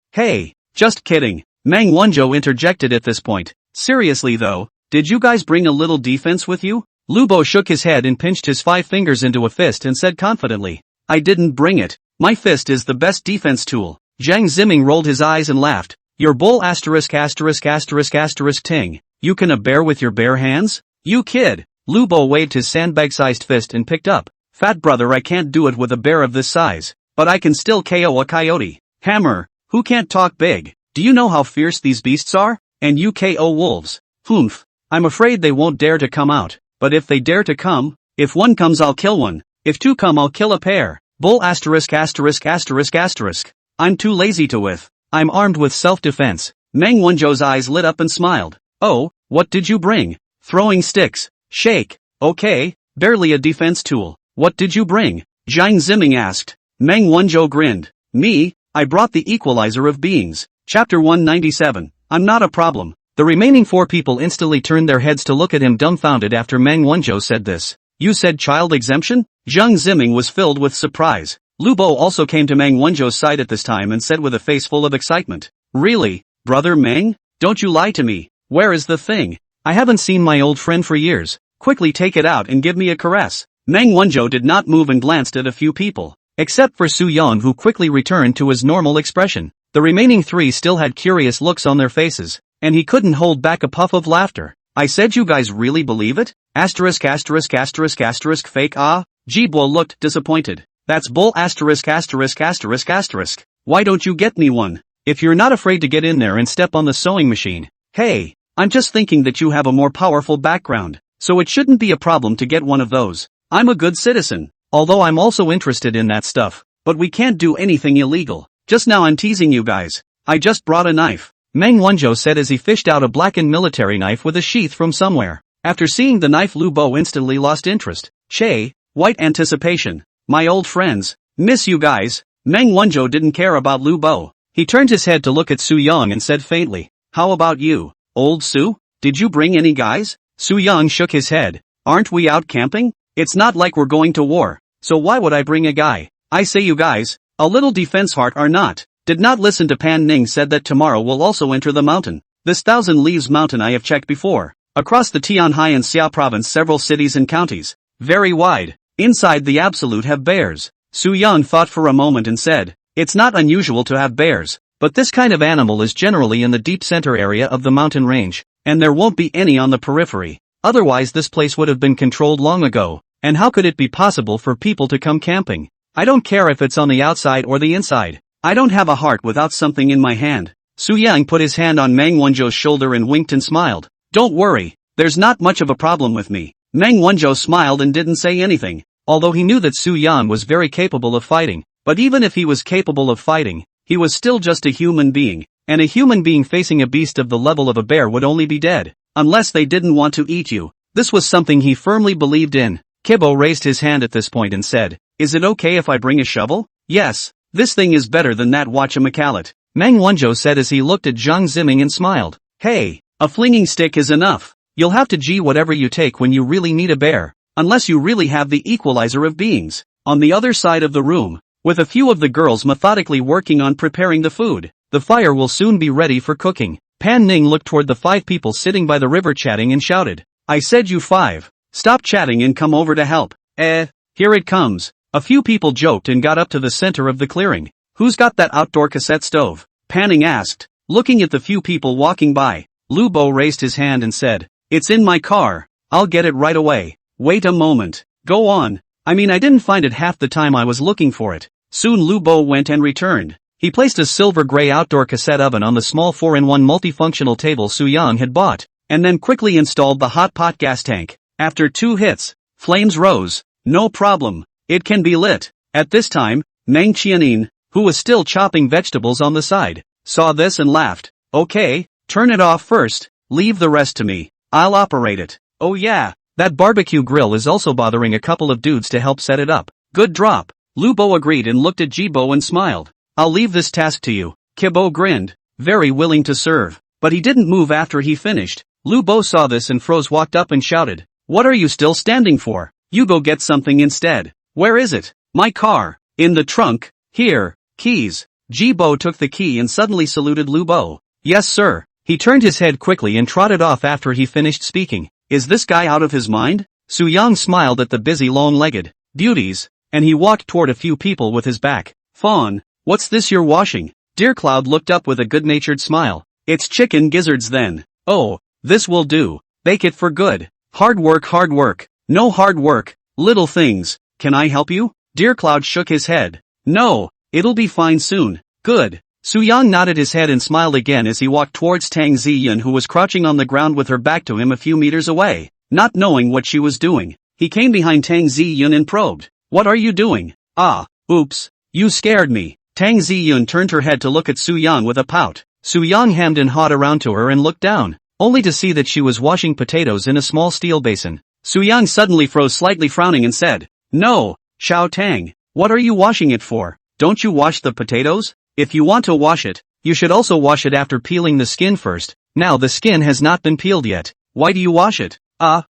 Speaker 1: just kidding. Meng Wenzhou interjected at this point. Seriously though, did you guys bring a little defense with you? Lu Bo shook his head and pinched his 5 fingers into a fist and said confidently. I didn't bring it. My fist is the best defense tool. Zhang Zimming rolled his eyes and laughed. Your bull ****** ting. You can a bear with your bare hands? You kid. Lu Bo waved his sandbag-sized fist and picked up. Fat brother, I can't do it with a bear of this size. But I can still KO a coyote. Hammer, who can't talk big? Do you know how fierce these beasts are? And you KO wolves. Humph. I'm afraid they won't dare to come out. But if they dare to come, if one comes I'll kill one. If 2 come I'll kill a pair. Bull *********. I'm too lazy to with. I'm armed with self-defense. Meng Wanzhou's eyes lit up and smiled. Oh, what did you bring? Throwing sticks. Shake. Okay, barely a defense tool. What did you bring? Zhang Ziming asked. Meng Wanzhou grinned. Me, I brought the equalizer of beings. Chapter 197. I'm not a problem. The remaining 4 people instantly turned their heads to look at him dumbfounded after Meng Wanzhou said this. You said child exemption? Zhang Ziming was filled with surprise. Lu Bo also came to Meng Wanzhou's side at this time and said with a face full of excitement. Really, brother Meng? Don't you lie to me. Where is the thing? I haven't seen my old friend for years. Quickly take it out and give me a caress. Meng Wanzhou did not move and glanced at a few people. Except for Su Yang, who quickly returned to his normal expression. The remaining 3 still had curious looks on their faces, and he couldn't hold back a puff of laughter. I said you guys really believe it? Asterisk asterisk asterisk asterisk fake ah? Jibo looked disappointed. That's bull asterisk asterisk asterisk asterisk. Why don't you get me one? If you're not afraid to get in there and step on the sewing machine. Hey, I'm just thinking that you have a more powerful background, so it shouldn't be a problem to get one of those. I'm a good citizen, although I'm also interested in that stuff, but we can't do anything illegal. Just now I'm teasing you guys. I just brought a knife. Meng Wanzhou said as he fished out a blackened military knife with a sheath from somewhere. After seeing the knife, Lu Bo instantly lost interest. Che, white anticipation. My old friends. Miss you guys. Meng Wanzhou didn't care about Lu Bo. He turned his head to look at Su Yang and said faintly. How about you, old Su? Did you bring any guys? Su Yang shook his head. Aren't we out camping? It's not like we're going to war, so why would I bring a guy? I say you guys, a little defense heart or not. Did not listen to Pan Ning said that tomorrow we'll also enter the mountain. This 1,000 Leaves mountain I have checked before. Across the Tianhai and Xia province several cities and counties. Very wide. Inside the absolute have bears. Su Yang thought for a moment and said, it's not unusual to have bears, but this kind of animal is generally in the deep center area of the mountain range, and there won't be any on the periphery. Otherwise this place would have been controlled long ago, and how could it be possible for people to come camping? I don't care if it's on the outside or the inside. I don't have a heart without something in my hand. Su Yang put his hand on Meng Wanzhou's shoulder and winked and smiled. Don't worry, there's not much of a problem with me. Meng Wanzhou smiled and didn't say anything, although he knew that Su Yang was very capable of fighting. But even if he was capable of fighting, he was still just a human being, and a human being facing a beast of the level of a bear would only be dead, unless they didn't want to eat you. This was something he firmly believed in. Kibo raised his hand at this point and said, is it okay if I bring a shovel? Yes. This thing is better than that whatchamacallit. Meng Wanzhou said as he looked at Zhang Ziming and smiled. Hey, a flinging stick is enough. You'll have to G whatever you take when you really need a bear, unless you really have the equalizer of beings. On the other side of the room, with a few of the girls methodically working on preparing the food, the fire will soon be ready for cooking. Pan Ning looked toward the 5 people sitting by the river chatting and shouted, I said you 5. Stop chatting and come over to help. Here it comes. A few people joked and got up to the center of the clearing. Who's got that outdoor cassette stove? Panning asked. Looking at the few people walking by, Lu Bo raised his hand and said, it's in my car. I'll get it right away. Wait a moment. Go on. I mean I didn't find it half the time I was looking for it. Soon Lu Bo went and returned. He placed a silver-gray outdoor cassette oven on the small 4-in-1 multifunctional table Su Yang had bought, and then quickly installed the hot pot gas tank. After 2 hits, flames rose. No problem. It can be lit. At this time, Meng Qianin, who was still chopping vegetables on the side, saw this and laughed. Okay, turn it off first, leave the rest to me. I'll operate it. Oh yeah, that barbecue grill is also bothering a couple of dudes to help set it up. Good drop. Lu Bo agreed and looked at Jibo and smiled. I'll leave this task to you. Kibo grinned, very willing to serve, but he didn't move after he finished. Lu Bo saw this and froze, walked up and shouted, what are you still standing for? You go get something instead. Where is it? My car. In the trunk. Here. Keys. Jibo took the key and suddenly saluted Lu Bo. Yes sir. He turned his head quickly and trotted off after he finished speaking. Is this guy out of his mind? Su Yang smiled at the busy long-legged beauties, and he walked toward a few people with his back. Fawn, what's this you're washing? Dear Cloud looked up with a good-natured smile. It's chicken gizzards then. Oh, this will do. Bake it for good. Hard work, hard work. No hard work. Little things. Can I help you? Dear Cloud shook his head. No, it'll be fine soon. Good. Su Yang nodded his head and smiled again as he walked towards Tang Ziyan, who was crouching on the ground with her back to him a few meters away. Not knowing what she was doing, he came behind Tang Ziyan and probed. What are you doing? Ah, oops, you scared me. Tang Ziyan turned her head to look at Su Yang with a pout. Su Yang hemmed and hawed around to her and looked down, only to see that she was washing potatoes in a small steel basin. Su Yang suddenly froze, slightly frowning, and said, "No, Xiao Tang, what are you washing it for? Don't you wash the potatoes? If you want to wash it, you should also wash it after peeling the skin first. Now the skin has not been peeled yet. Why do you wash it?"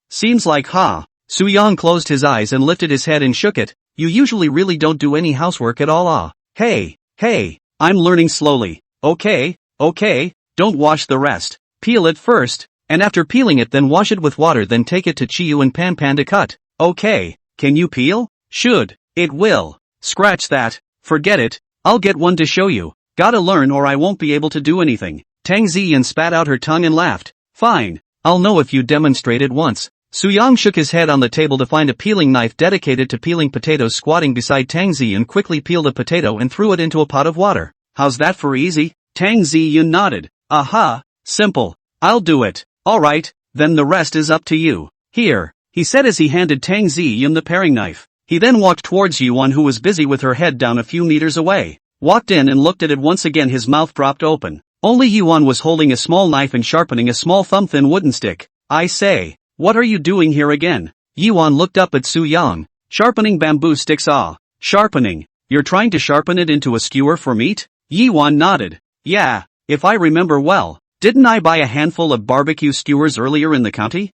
Speaker 1: Seems like Su Yang closed his eyes and lifted his head and shook it. "You usually really don't do any housework at all. Hey, I'm learning slowly. Okay, don't wash the rest. Peel it first, and after peeling it then wash it with water, then take it to Chiyu and Pan Pan to cut." "Okay, can you peel?" "Should. It will." "Scratch that. Forget it. I'll get one to show you. Gotta learn or I won't be able to do anything." Tang Ziyan spat out her tongue and laughed. "Fine. I'll know if you demonstrate it once." Su Yang shook his head on the table to find a peeling knife dedicated to peeling potatoes squatting beside Tang Ziyan. Quickly peeled a potato and threw it into a pot of water. "How's that for easy?" Tang Ziyan nodded. "Aha, simple. I'll do it." "Alright, then the rest is up to you. Here," he said as he handed Tang Ziyan the paring knife. He then walked towards Yuan, who was busy with her head down a few meters away. Walked in and looked at it once again. His mouth dropped open. Only Yuan was holding a small knife and sharpening a small thumb-thin wooden stick. "I say, what are you doing here again?" Yuan looked up at Su Yang. "Sharpening bamboo sticks." "Sharpening? You're trying to sharpen it into a skewer for meat?" Yuan nodded. "Yeah, if I remember well. Didn't I buy a handful of barbecue skewers earlier in the county?"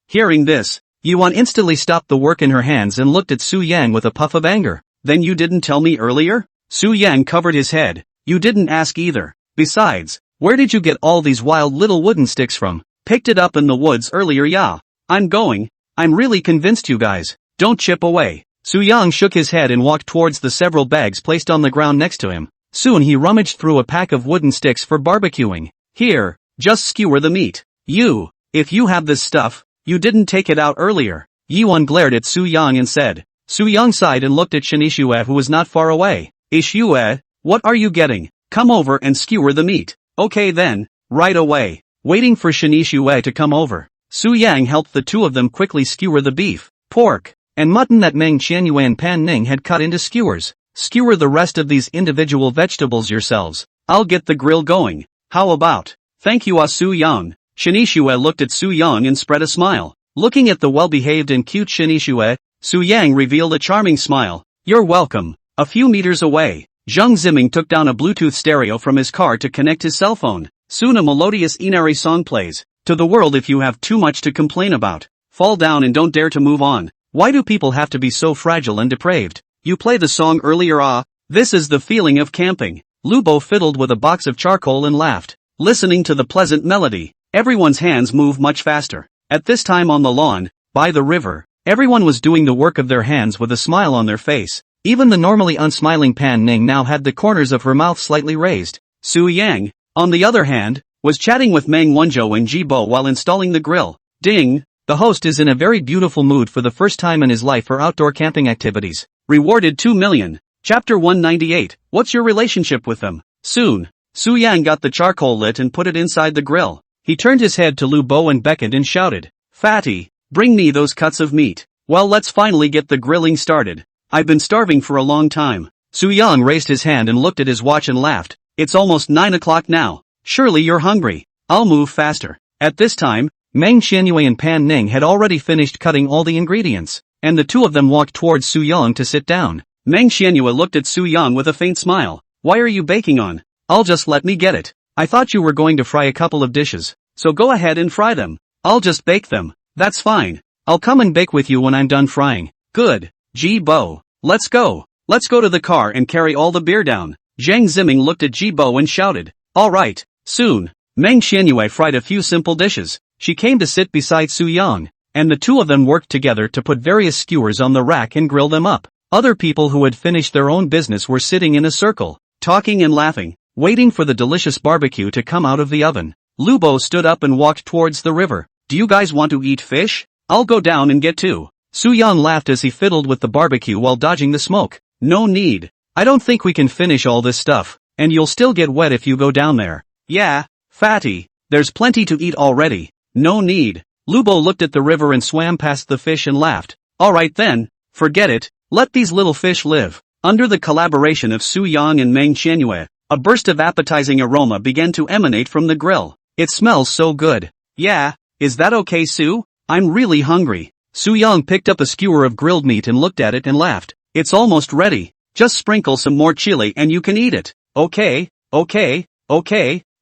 Speaker 1: Hearing this, Yuan instantly stopped the work in her hands and looked at Su Yang with a puff of anger. "Then you didn't tell me earlier?" Su Yang covered his head. "You didn't ask either. Besides, where did you get all these wild little wooden sticks from?" "Picked it up in the woods earlier." "Yeah. I'm really convinced you guys. Don't chip away." Su Yang shook his head and walked towards the several bags placed on the ground next to him. Soon he rummaged through a pack of wooden sticks for barbecuing. "Here, just skewer the meat. If you have this stuff, you didn't take it out earlier." Yuan glared at Su Yang and said. Su Yang sighed and looked at Shinishue, who was not far away. "Ishue, what are you getting? Come over and skewer the meat." "Okay then, right away." Waiting for Shinishue to come over, Su Yang helped the two of them quickly skewer the beef, pork, and mutton that Meng Qianyue and Pan Ning had cut into skewers. "Skewer the rest of these individual vegetables yourselves. I'll get the grill going. How about?" "Thank you, Su Yang." Shinishue looked at Su Yang and spread a smile. Looking at the well-behaved and cute Shinishue, Su Yang revealed a charming smile. "You're welcome." A few meters away, Zheng Ziming took down a Bluetooth stereo from his car to connect his cell phone. Soon a melodious Inari song plays. "To the world, if you have too much to complain about, fall down and don't dare to move on. Why do people have to be so fragile and depraved?" You play the song earlier. This is the feeling of camping. Lubo fiddled with a box of charcoal and laughed. Listening to the pleasant melody, everyone's hands move much faster. At this time on the lawn, by the river, everyone was doing the work of their hands with a smile on their face. Even the normally unsmiling Pan Ning now had the corners of her mouth slightly raised. Su Yang, on the other hand, was chatting with Meng Wanzhou and Ji Bo while installing the grill. Ding! The host is in a very beautiful mood for the first time in his life for outdoor camping activities. Rewarded 2 million. Chapter 198. What's your relationship with them? Soon, Su Yang got the charcoal lit and put it inside the grill. He turned his head to Lu Bo and beckoned and shouted, "Fatty, bring me those cuts of meat." "Well, let's finally get the grilling started. I've been starving for a long time." Su Yang raised his hand and looked at his watch and laughed. "It's almost 9 o'clock now. Surely you're hungry. I'll move faster." At this time, Meng Qianyue and Pan Ning had already finished cutting all the ingredients, and the two of them walked towards Su Yang to sit down. Meng Qianyue looked at Su Yang with a faint smile. "Why are you baking on?" "I'll just let me get it. I thought you were going to fry a couple of dishes, so go ahead and fry them." "I'll just bake them." "That's fine. I'll come and bake with you when I'm done frying." "Good. Ji Bo, let's go. Let's go to the car and carry all the beer down." Zheng Ziming looked at Ji Bo and shouted, "All right." Soon, Meng Qianyue fried a few simple dishes. She came to sit beside Su Yang, and the two of them worked together to put various skewers on the rack and grill them up. Other people who had finished their own business were sitting in a circle, talking and laughing, waiting for the delicious barbecue to come out of the oven. Lubo stood up and walked towards the river. "Do you guys want to eat fish? I'll go down and get two." Su Yang laughed as he fiddled with the barbecue while dodging the smoke. "No need. I don't think we can finish all this stuff, and you'll still get wet if you go down there." "Yeah, fatty, there's plenty to eat already. No need." Lubo looked at the river and swam past the fish and laughed. "All right then, forget it. Let these little fish live." Under the collaboration of Su Yang and Meng Qianyue, A burst of appetizing aroma began to emanate from the grill. It smells so good. Yeah, is that okay, Sue? I'm really hungry. Soo-young picked up a skewer of grilled meat and looked at it and laughed. It's almost ready. Just sprinkle some more chili and you can eat it. Okay,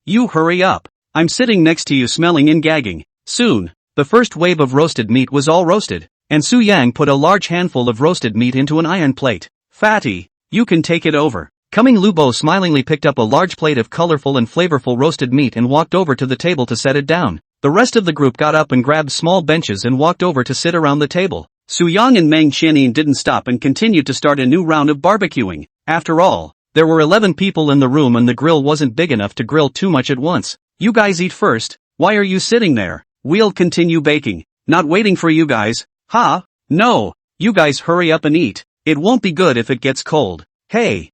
Speaker 1: you hurry up. I'm sitting next to you smelling and gagging. Soon, the first wave of roasted meat was all roasted, and Soo-young put a large handful of roasted meat into an iron plate. Fatty, you can take it over. Coming Lubo smilingly picked up a large plate of colorful and flavorful roasted meat and walked over to the table to set it down. The rest of the group got up and grabbed small benches and walked over to sit around the table. Soo-young and Meng Qianyin didn't stop and continued to start a new round of barbecuing. After all, there were 11 people in the room and the grill wasn't big enough to grill too much at once. You guys eat first. Why are you sitting there? We'll continue baking. Not waiting for you guys. Ha? No. You guys hurry up and eat. It won't be good if it gets cold. Hey,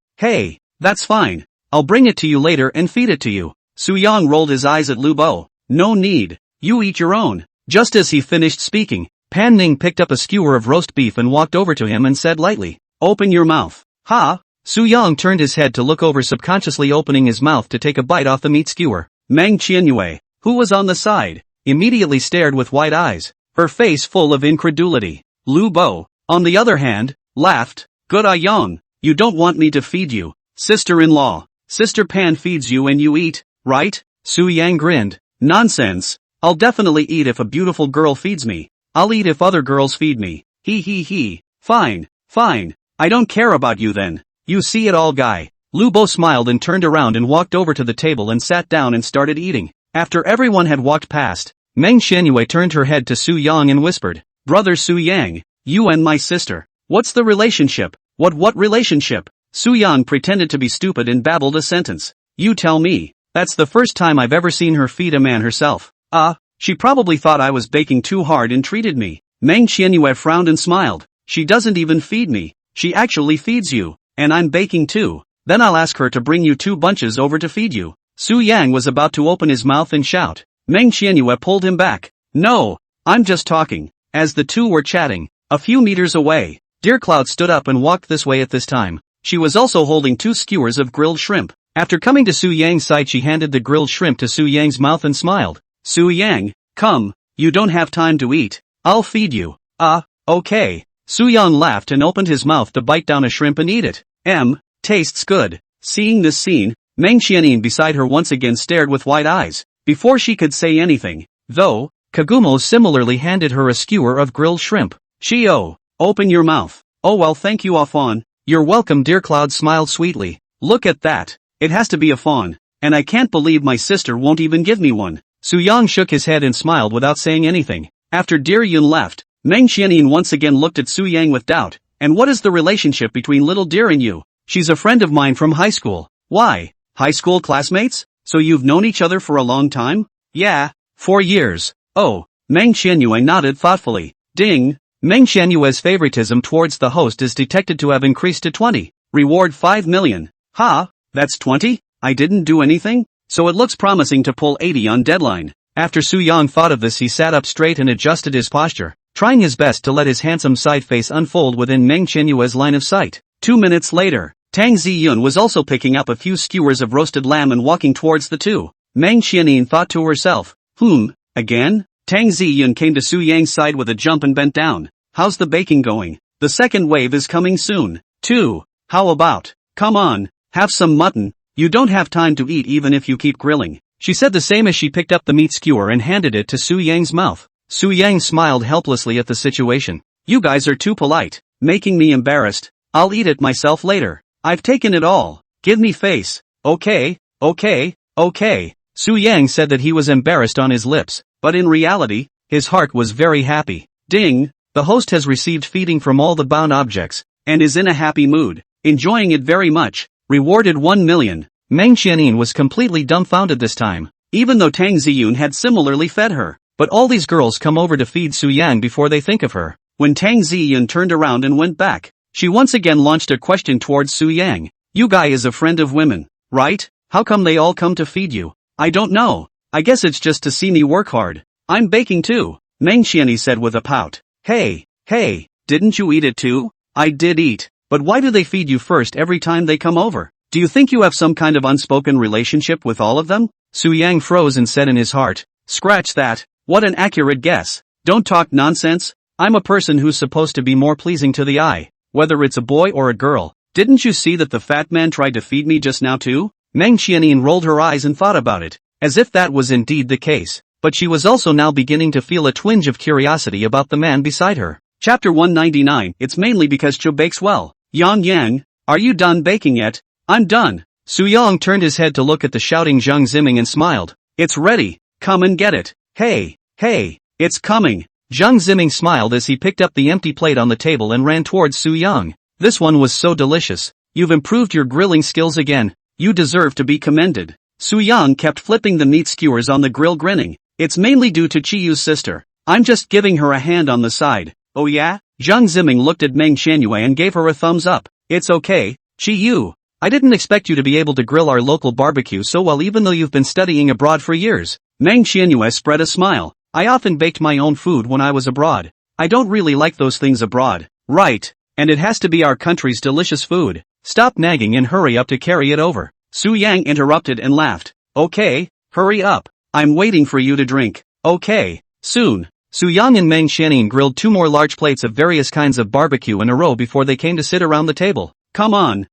Speaker 1: that's fine. I'll bring it to you later and feed it to you. Soo-young rolled his eyes at Lubo. No need. You eat your own. Just as he finished speaking, Pan Ning picked up a skewer of roast beef and walked over to him and said lightly, open your mouth. Ha? Soo-young turned his head to look over, subconsciously opening his mouth to take a bite off the meat skewer. Meng Qianyue, who was on the side, immediately stared with wide eyes, her face full of incredulity. Lu Bo, on the other hand, laughed. Good Young, you don't want me to feed you, sister-in-law. Sister Pan feeds you and you eat, right? Soo-young grinned. Nonsense. I'll definitely eat if a beautiful girl feeds me. I'll eat if other girls feed me. He. Fine. I don't care about you then. You see it all, guy. Lu Bo smiled and turned around and walked over to the table and sat down and started eating. After everyone had walked past, Meng Qianyue turned her head to Soo-young and whispered, Brother Soo-young, you and my sister. What's the relationship? What relationship? Soo-young pretended to be stupid and babbled a sentence. You tell me. That's the first time I've ever seen her feed a man herself. She probably thought I was baking too hard and treated me. Meng Qianyue frowned and smiled. She doesn't even feed me. She actually feeds you. And I'm baking too. Then I'll ask her to bring you 2 bunches over to feed you. Soo-young was about to open his mouth and shout. Meng Qianyue pulled him back. No, I'm just talking. As the two were chatting, a few meters away, Dear Cloud stood up and walked this way at this time. She was also holding 2 skewers of grilled shrimp. After coming to Soo-young's side, she handed the grilled shrimp to Soo-young's mouth and smiled. Soo-young, come, you don't have time to eat. I'll feed you. Okay. Soo-young laughed and opened his mouth to bite down a shrimp and eat it. Tastes good. Seeing this scene, Meng Qianyin beside her once again stared with wide eyes. Before she could say anything, though, Kagumo similarly handed her a skewer of grilled shrimp. Open your mouth. Oh well, thank you, Fawn. You're welcome. Dear Cloud smiled sweetly. Look at that. It has to be a fawn. And I can't believe my sister won't even give me one. Soo-young shook his head and smiled without saying anything. After Dear Yun left, Meng Qianyin once again looked at Soo-young with doubt. And what is the relationship between little Dear and you? She's a friend of mine from high school. Why? High school classmates? So you've known each other for a long time? Yeah, 4 years. Oh, Meng Qianyue nodded thoughtfully. Ding! Meng Qianyue's favoritism towards the host is detected to have increased to 20. Reward 5 million. Ha, that's 20? I didn't do anything? So it looks promising to pull 80 on deadline. After Soo-young thought of this, he sat up straight and adjusted his posture, trying his best to let his handsome side face unfold within Meng Qianyue's line of sight. 2 minutes later, Tang Ziyun was also picking up a few skewers of roasted lamb and walking towards the two. Meng Qianyin thought to herself, again? Tang Ziyun came to Soo-young's side with a jump and bent down. How's the baking going? The second wave is coming soon. 2. How about? Come on, have some mutton. You don't have time to eat even if you keep grilling. She said the same as she picked up the meat skewer and handed it to Soo-young's mouth. Soo-young smiled helplessly at the situation. You guys are too polite, making me embarrassed. I'll eat it myself later. I've taken it all. Give me face. Okay. Soo-young said that he was embarrassed on his lips, but in reality, his heart was very happy. Ding! The host has received feeding from all the bound objects, and is in a happy mood, enjoying it very much. Rewarded 1 million. Meng Qianyin was completely dumbfounded this time, even though Tang Ziyun had similarly fed her. But all these girls come over to feed Soo-young before they think of her. When Tang Ziyun turned around and went back, she once again launched a question towards Soo-young. You guy is a friend of women, right? How come they all come to feed you? I don't know. I guess it's just to see me work hard. I'm baking too, Meng Qianyin said with a pout. Hey, didn't you eat it too? I did eat, but why do they feed you first every time they come over? Do you think you have some kind of unspoken relationship with all of them? Su Yang froze and said in his heart, scratch that, what an accurate guess. Don't talk nonsense, I'm a person who's supposed to be more pleasing to the eye, whether it's a boy or a girl. Didn't you see that the fat man tried to feed me just now too? Meng Qianyin rolled her eyes and thought about it, as if that was indeed the case, but she was also now beginning to feel a twinge of curiosity about the man beside her. Chapter 199, it's mainly because Cho bakes well. Yang, are you done baking yet? I'm done. Su Yang turned his head to look at the shouting Zhang Ziming and smiled. It's ready, come and get it. Hey, it's coming. Zhang Ziming smiled as he picked up the empty plate on the table and ran towards Su Yang. This one was so delicious. You've improved your grilling skills again. You deserve to be commended. Su Yang kept flipping the meat skewers on the grill grinning. It's mainly due to Chiyu's sister. I'm just giving her a hand on the side. Oh yeah? Zhang Ziming looked at Meng Qianyue and gave her a thumbs up. It's okay, Chiyu. I didn't expect you to be able to grill our local barbecue so well even though you've been studying abroad for years. Meng Qianyue spread a smile. I often baked my own food when I was abroad. I don't really like those things abroad. Right. And it has to be our country's delicious food. Stop nagging and hurry up to carry it over. Su Yang interrupted and laughed. Okay, hurry up. I'm waiting for you to drink. Okay, soon. Su Yang and Meng Qianyin grilled 2 more large plates of various kinds of barbecue in a row before they came to sit around the table. Come on.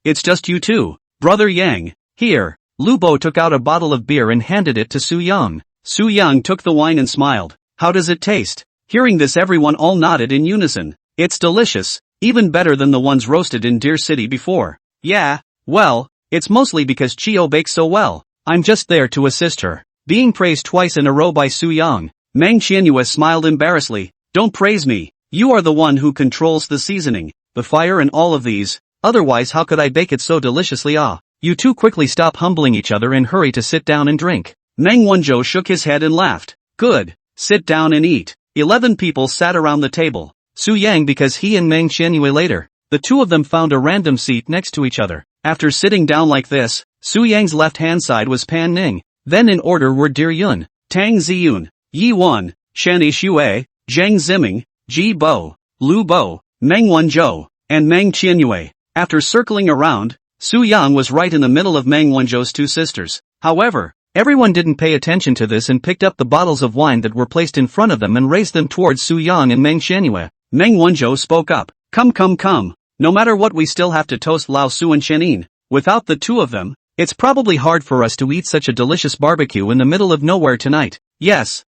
Speaker 1: It's just you two. Brother Yang. Here. Lu Bo took out a bottle of beer and handed it to Su Yang. Su Yang took the wine and smiled. How does it taste? Hearing this everyone all nodded in unison. It's delicious, even better than the ones roasted in Deer City before. Yeah, well, it's mostly because Chio bakes so well. I'm just there to assist her. Being praised twice in a row by Su Yang, Meng Qianyue smiled embarrassedly. Don't praise me. You are the one who controls the seasoning, the fire and all of these. Otherwise how could I bake it so deliciously? You two quickly stop humbling each other and hurry to sit down and drink. Meng Wanzhou shook his head and laughed. Good. Sit down and eat. 11 people sat around the table. Su Yang because he and Meng Qianyue later. The two of them found a random seat next to each other. After sitting down like this, Su Yang's left-hand side was Pan Ning. Then in order were Dear Yun, Tang Ziyun, Yi Wan, Shan Yixue, Zhang Ziming, Ji Bo, Lu Bo, Meng Wanzhou, and Meng Qianyue. After circling around, Su Yang was right in the middle of Meng Wanzhou's 2 sisters. However, everyone didn't pay attention to this and picked up the bottles of wine that were placed in front of them and raised them towards Su Yang and Meng Qianyue. Meng Wanzhou spoke up. Come. No matter what we still have to toast Lao Su and Shenin. Without the 2 of them, it's probably hard for us to eat such a delicious barbecue in the middle of nowhere tonight. Yes,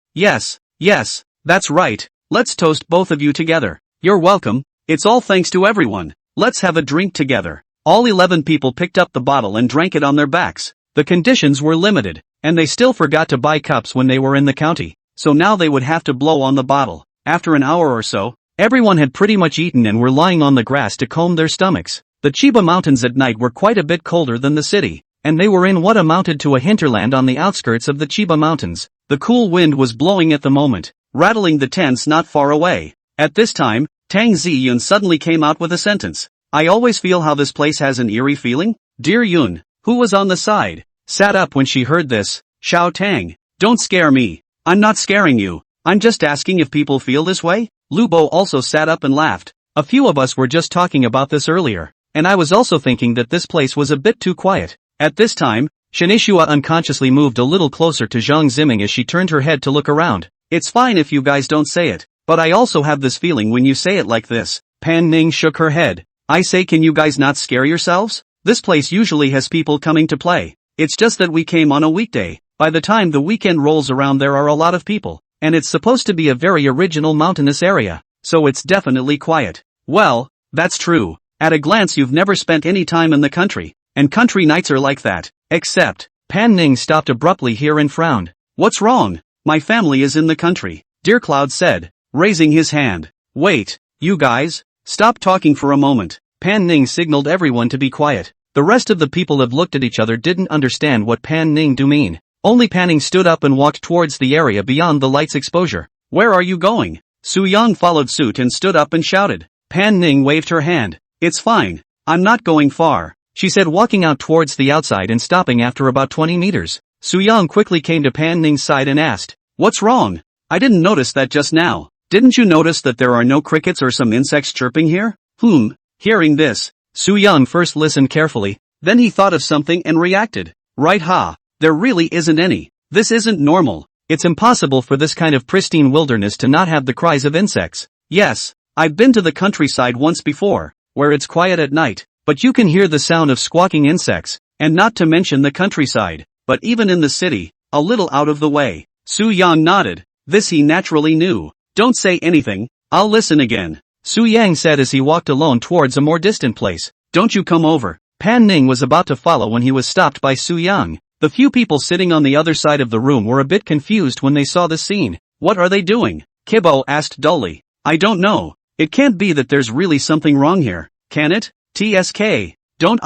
Speaker 1: that's right. Let's toast both of you together. You're welcome. It's all thanks to everyone. Let's have a drink together. All 11 people picked up the bottle and drank it on their backs. The conditions were limited, and they still forgot to buy cups when they were in the county, so now they would have to blow on the bottle. After an hour or so, everyone had pretty much eaten and were lying on the grass to calm their stomachs. The Chiba Mountains at night were quite a bit colder than the city, and they were in what amounted to a hinterland on the outskirts of the Chiba Mountains. The cool wind was blowing at the moment, rattling the tents not far away. At this time, Tang Ziyun suddenly came out with a sentence. I always feel how this place has an eerie feeling. Dear Yun, who was on the side, sat up when she heard this. Xiao Tang, don't scare me. I'm not scaring you. I'm just asking if people feel this way. Lu Bo also sat up and laughed. A few of us were just talking about this earlier, and I was also thinking that this place was a bit too quiet. At this time, Shanishua unconsciously moved a little closer to Zhang Ziming as she turned her head to look around. It's fine if you guys don't say it, but I also have this feeling when you say it like this. Pan Ning shook her head. I say, can you guys not scare yourselves? This place usually has people coming to play. It's just that we came on a weekday. By the time the weekend rolls around there are a lot of people, and it's supposed to be a very original mountainous area, so it's definitely quiet. Well, that's true. At a glance you've never spent any time in the country, and country nights are like that. Except, Pan Ning stopped abruptly here and frowned. What's wrong? My family is in the country, Dear Cloud said, raising his hand. Wait, you guys, stop talking for a moment. Pan Ning signaled everyone to be quiet. The rest of the people that looked at each other didn't understand what Pan Ning do mean. Only Pan Ning stood up and walked towards the area beyond the light's exposure. Where are you going? Su Yang followed suit and stood up and shouted. Pan Ning waved her hand. It's fine. I'm not going far, she said, walking out towards the outside and stopping after about 20 meters. Su Yang quickly came to Pan Ning's side and asked, what's wrong? I didn't notice that just now. Didn't you notice that there are no crickets or some insects chirping here? Hearing this, Su Yang first listened carefully, Then he thought of something and reacted. Right, ha, there really isn't any. This isn't normal. It's impossible for this kind of pristine wilderness to not have the cries of insects. Yes, I've been to the countryside once before, where it's quiet at night, but you can hear the sound of squawking insects, and not to mention the countryside, but even in the city, a little out of the way. Su Yang nodded. This he naturally knew. Don't say anything, I'll listen again, Su Yang said as he walked alone towards a more distant place. Don't you come over. Pan Ning was about to follow when he was stopped by Su Yang. The few people sitting on the other side of the room were a bit confused when they saw the scene. What are they doing? Kibo asked dully. I don't know. It can't be that there's really something wrong here, can it? TSK. Don't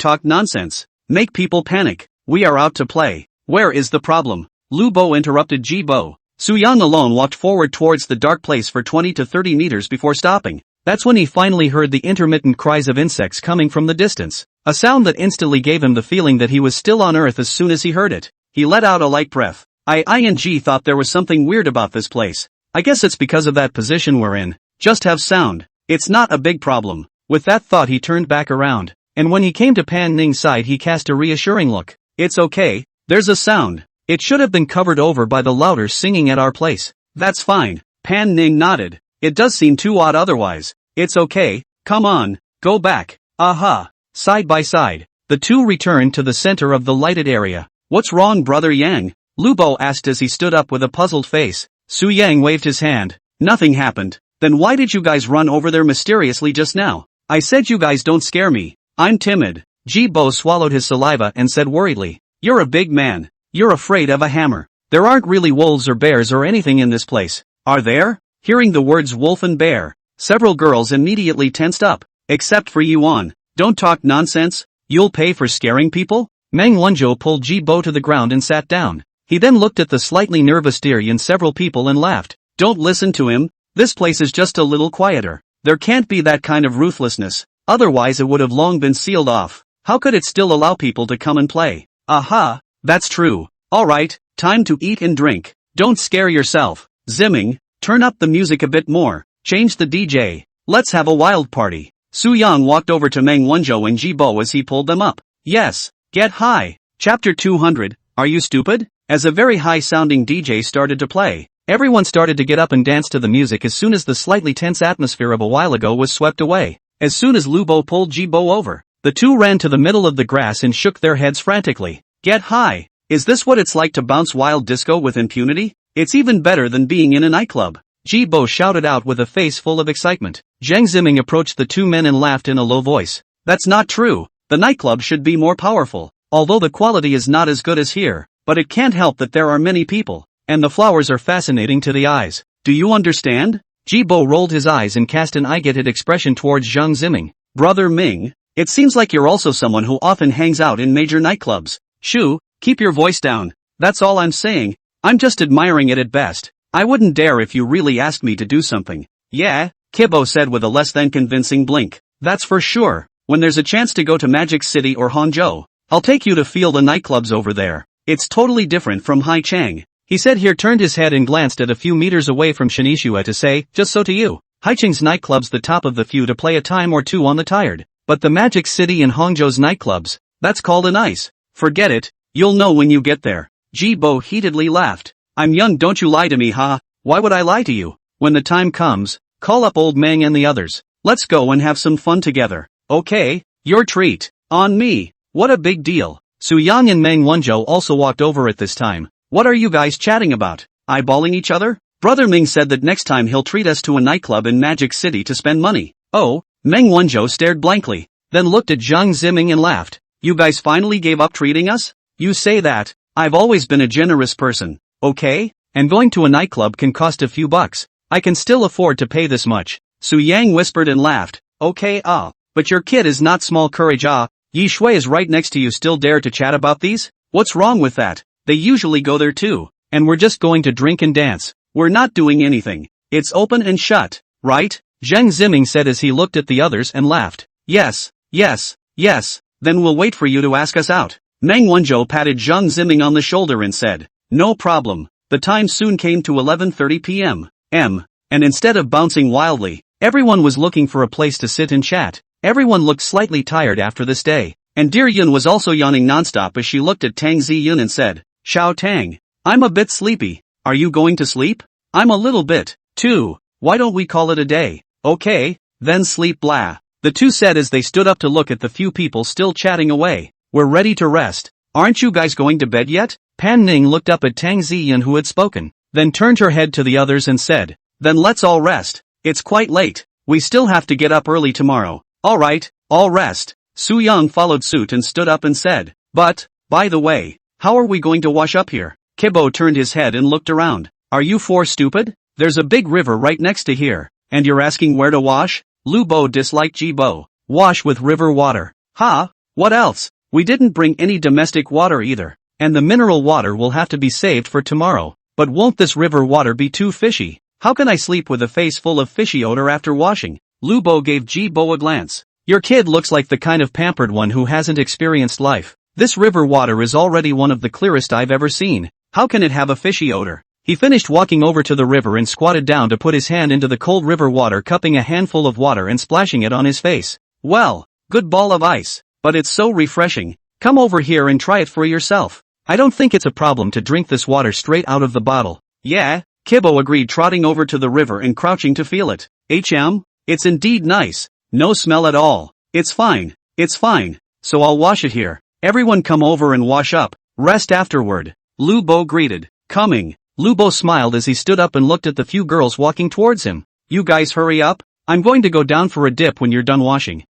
Speaker 1: talk nonsense. Make people panic. We are out to play. Where is the problem? Lu Bo interrupted Ji Bo. Su Yang alone walked forward towards the dark place for 20 to 30 meters before stopping. That's when he finally heard the intermittent cries of insects coming from the distance. A sound that instantly gave him the feeling that he was still on Earth as soon as he heard it. He let out a light breath. I thought there was something weird about this place. I guess it's because of that position we're in. Just have sound. It's not a big problem. With that thought he turned back around, and when he came to Pan Ning's side he cast a reassuring look. It's okay, there's a sound. It should have been covered over by the louder singing at our place. That's fine. Pan Ning nodded. It does seem too odd otherwise. It's okay, come on, go back. Aha. Side by side, the two returned to the center of the lighted area. What's wrong, Brother Yang? Lu Bo asked as he stood up with a puzzled face. Su Yang waved his hand. Nothing happened. Then why did you guys run over there mysteriously just now? I said you guys don't scare me. I'm timid. Ji Bo swallowed his saliva and said worriedly. You're a big man. You're afraid of a hammer. There aren't really wolves or bears or anything in this place, are there? Hearing the words wolf and bear, several girls immediately tensed up. Except for Yuan. Don't talk nonsense. You'll pay for scaring people? Meng Wanzhou pulled Ji Bo to the ground and sat down. He then looked at the slightly nervous deer and several people and laughed. Don't listen to him. This place is just a little quieter. There can't be that kind of ruthlessness. Otherwise it would have long been sealed off. How could it still allow people to come and play? Aha, that's true. Alright, time to eat and drink. Don't scare yourself. Zimming, turn up the music a bit more. Change the DJ. Let's have a wild party. Su Yang walked over to Meng Wanzhou and Ji Bo as he pulled them up. Yes, get high. Chapter 200, Are you stupid? As a very high-sounding DJ started to play, everyone started to get up and dance to the music as soon as the slightly tense atmosphere of a while ago was swept away. As soon as Lu Bo pulled Ji Bo over, the two ran to the middle of the grass and shook their heads frantically. Get high. Is this what it's like to bounce wild disco with impunity? It's even better than being in a nightclub. Ji Bo shouted out with a face full of excitement. Zhang Ziming approached the two men and laughed in a low voice. That's not true. The nightclub should be more powerful, although the quality is not as good as here. But it can't help that there are many people, and the flowers are fascinating to the eyes. Do you understand? Ji Bo rolled his eyes and cast an eye-getted expression towards Zhang Ziming. Brother Ming, it seems like you're also someone who often hangs out in major nightclubs. Shoo, keep your voice down. That's all I'm saying. I'm just admiring it at best. I wouldn't dare if you really asked me to do something. Yeah, Kibo said with a less than convincing blink. That's for sure. When there's a chance to go to Magic City or Hangzhou, I'll take you to feel the nightclubs over there. It's totally different from Haichang. He said here, turned his head and glanced at a few meters away from Shanishua to say, just so to you. Haichang's nightclub's the top of the few to play a time or two on the tired. But the Magic City and Hangzhou's nightclubs, that's called an ice. Forget it, you'll know when you get there. Ji Bo heatedly laughed. I'm young, don't you lie to me, ha? Why would I lie to you? When the time comes, call up old Meng and the others. Let's go and have some fun together. Okay, your treat. On me. What a big deal. Su Yang and Meng Wanzhou also walked over at this time. What are you guys chatting about? Eyeballing each other? Brother Ming said that next time he'll treat us to a nightclub in Magic City to spend money. Oh, Meng Wanzhou stared blankly, then looked at Zhang Ziming and laughed. You guys finally gave up treating us? You say that. I've always been a generous person. Okay? And going to a nightclub can cost a few bucks. I can still afford to pay this much. Su Yang whispered and laughed. Okay, but your kid is not small courage, Yi Shui is right next to you, still dare to chat about these? What's wrong with that? They usually go there too, and we're just going to drink and dance. We're not doing anything. It's open and shut, right? Zhang Ziming said as he looked at the others and laughed. Yes, then we'll wait for you to ask us out. Meng Wanzhou patted Zhang Ziming on the shoulder and said, no problem. The time soon came to 11:30 p.m. And instead of bouncing wildly, everyone was looking for a place to sit and chat. Everyone looked slightly tired after this day. and dear Yun was also yawning nonstop as she looked at Tang Ziyun and said, Xiao Tang, I'm a bit sleepy. Are you going to sleep? I'm a little bit, too. Why don't we call it a day? Okay, then sleep blah. The two said as they stood up to look at the few people still chatting away. We're ready to rest. Aren't you guys going to bed yet? Pan Ning looked up at Tang Ziyan who had spoken, then turned her head to the others and said, then let's all rest. It's quite late. We still have to get up early tomorrow. Alright, all rest. Su Yang followed suit and stood up and said, but, by the way, how are we going to wash up here? Kibo turned his head and looked around. Are you four stupid? There's a big river right next to here, and you're asking where to wash? Lu Bo disliked Ji Bo. Wash with river water. Ha? What else? We didn't bring any domestic water either, and the mineral water will have to be saved for tomorrow. But won't this river water be too fishy? How can I sleep with a face full of fishy odor after washing? Lu Bo gave Ji Bo a glance. Your kid looks like the kind of pampered one who hasn't experienced life. This river water is already one of the clearest I've ever seen. How can it have a fishy odor? He finished walking over to the river and squatted down to put his hand into the cold river water, cupping a handful of water and splashing it on his face. Well, good ball of ice, but it's so refreshing. Come over here and try it for yourself. I don't think it's a problem to drink this water straight out of the bottle. Yeah, Kibo agreed, trotting over to the river and crouching to feel it. It's indeed nice. No smell at all. It's fine. So I'll wash it here. Everyone come over and wash up. Rest afterward. Lu Bo greeted. Coming. Lu Bo smiled as he stood up and looked at the few girls walking towards him. You guys hurry up. I'm going to go down for a dip when you're done washing.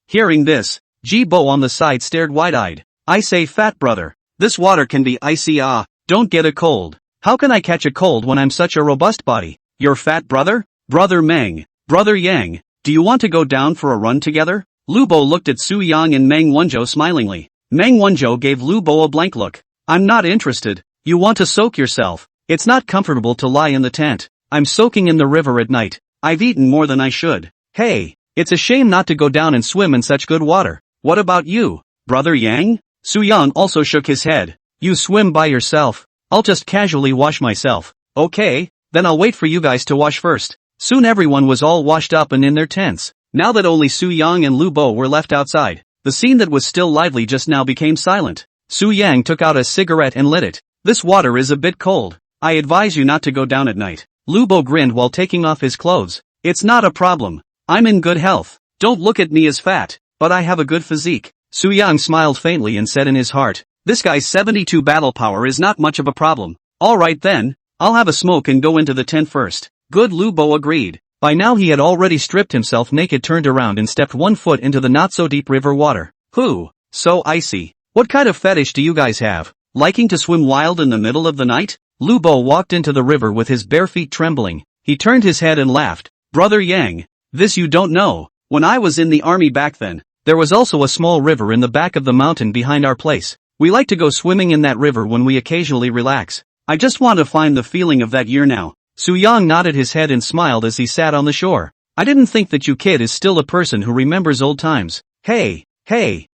Speaker 1: Hearing this, Ji Bo on the side stared wide-eyed. I say, fat brother, this water can be icy. Don't get a cold. How can I catch a cold when I'm such a robust body? Your fat brother? Brother Meng. Brother Yang. Do you want to go down for a run together? Lu Bo looked at Su Yang and Meng Wanzhou smilingly. Meng Wanzhou gave Lu Bo a blank look. I'm not interested. You want to soak yourself. It's not comfortable to lie in the tent. I'm soaking in the river at night. I've eaten more than I should. Hey, it's a shame not to go down and swim in such good water. What about you, Brother Yang? Su Yang also shook his head. You swim by yourself. I'll just casually wash myself. Okay, then I'll wait for you guys to wash first. Soon everyone was all washed up and in their tents. Now that only Su Yang and Lu Bo were left outside, the scene that was still lively just now became silent. Su Yang took out a cigarette and lit it. This water is a bit cold. I advise you not to go down at night. Lu Bo grinned while taking off his clothes. It's not a problem. I'm in good health. Don't look at me as fat, but I have a good physique. Su Yang smiled faintly and said in his heart, this guy's 72 battle power is not much of a problem. Alright then, I'll have a smoke and go into the tent first. Good, Lu Bo agreed. By now he had already stripped himself naked, turned around and stepped 1 foot into the not-so-deep river water. So icy. What kind of fetish do you guys have? Liking to swim wild in the middle of the night? Lu Bo walked into the river with his bare feet trembling. He turned his head and laughed. Brother Yang, this you don't know. When I was in the army back then, there was also a small river in the back of the mountain behind our place. We like to go swimming in that river when we occasionally relax. I just want to find the feeling of that year now. Su Yang nodded his head and smiled as he sat on the shore. I didn't think that you kid is still a person who remembers old times. Hey,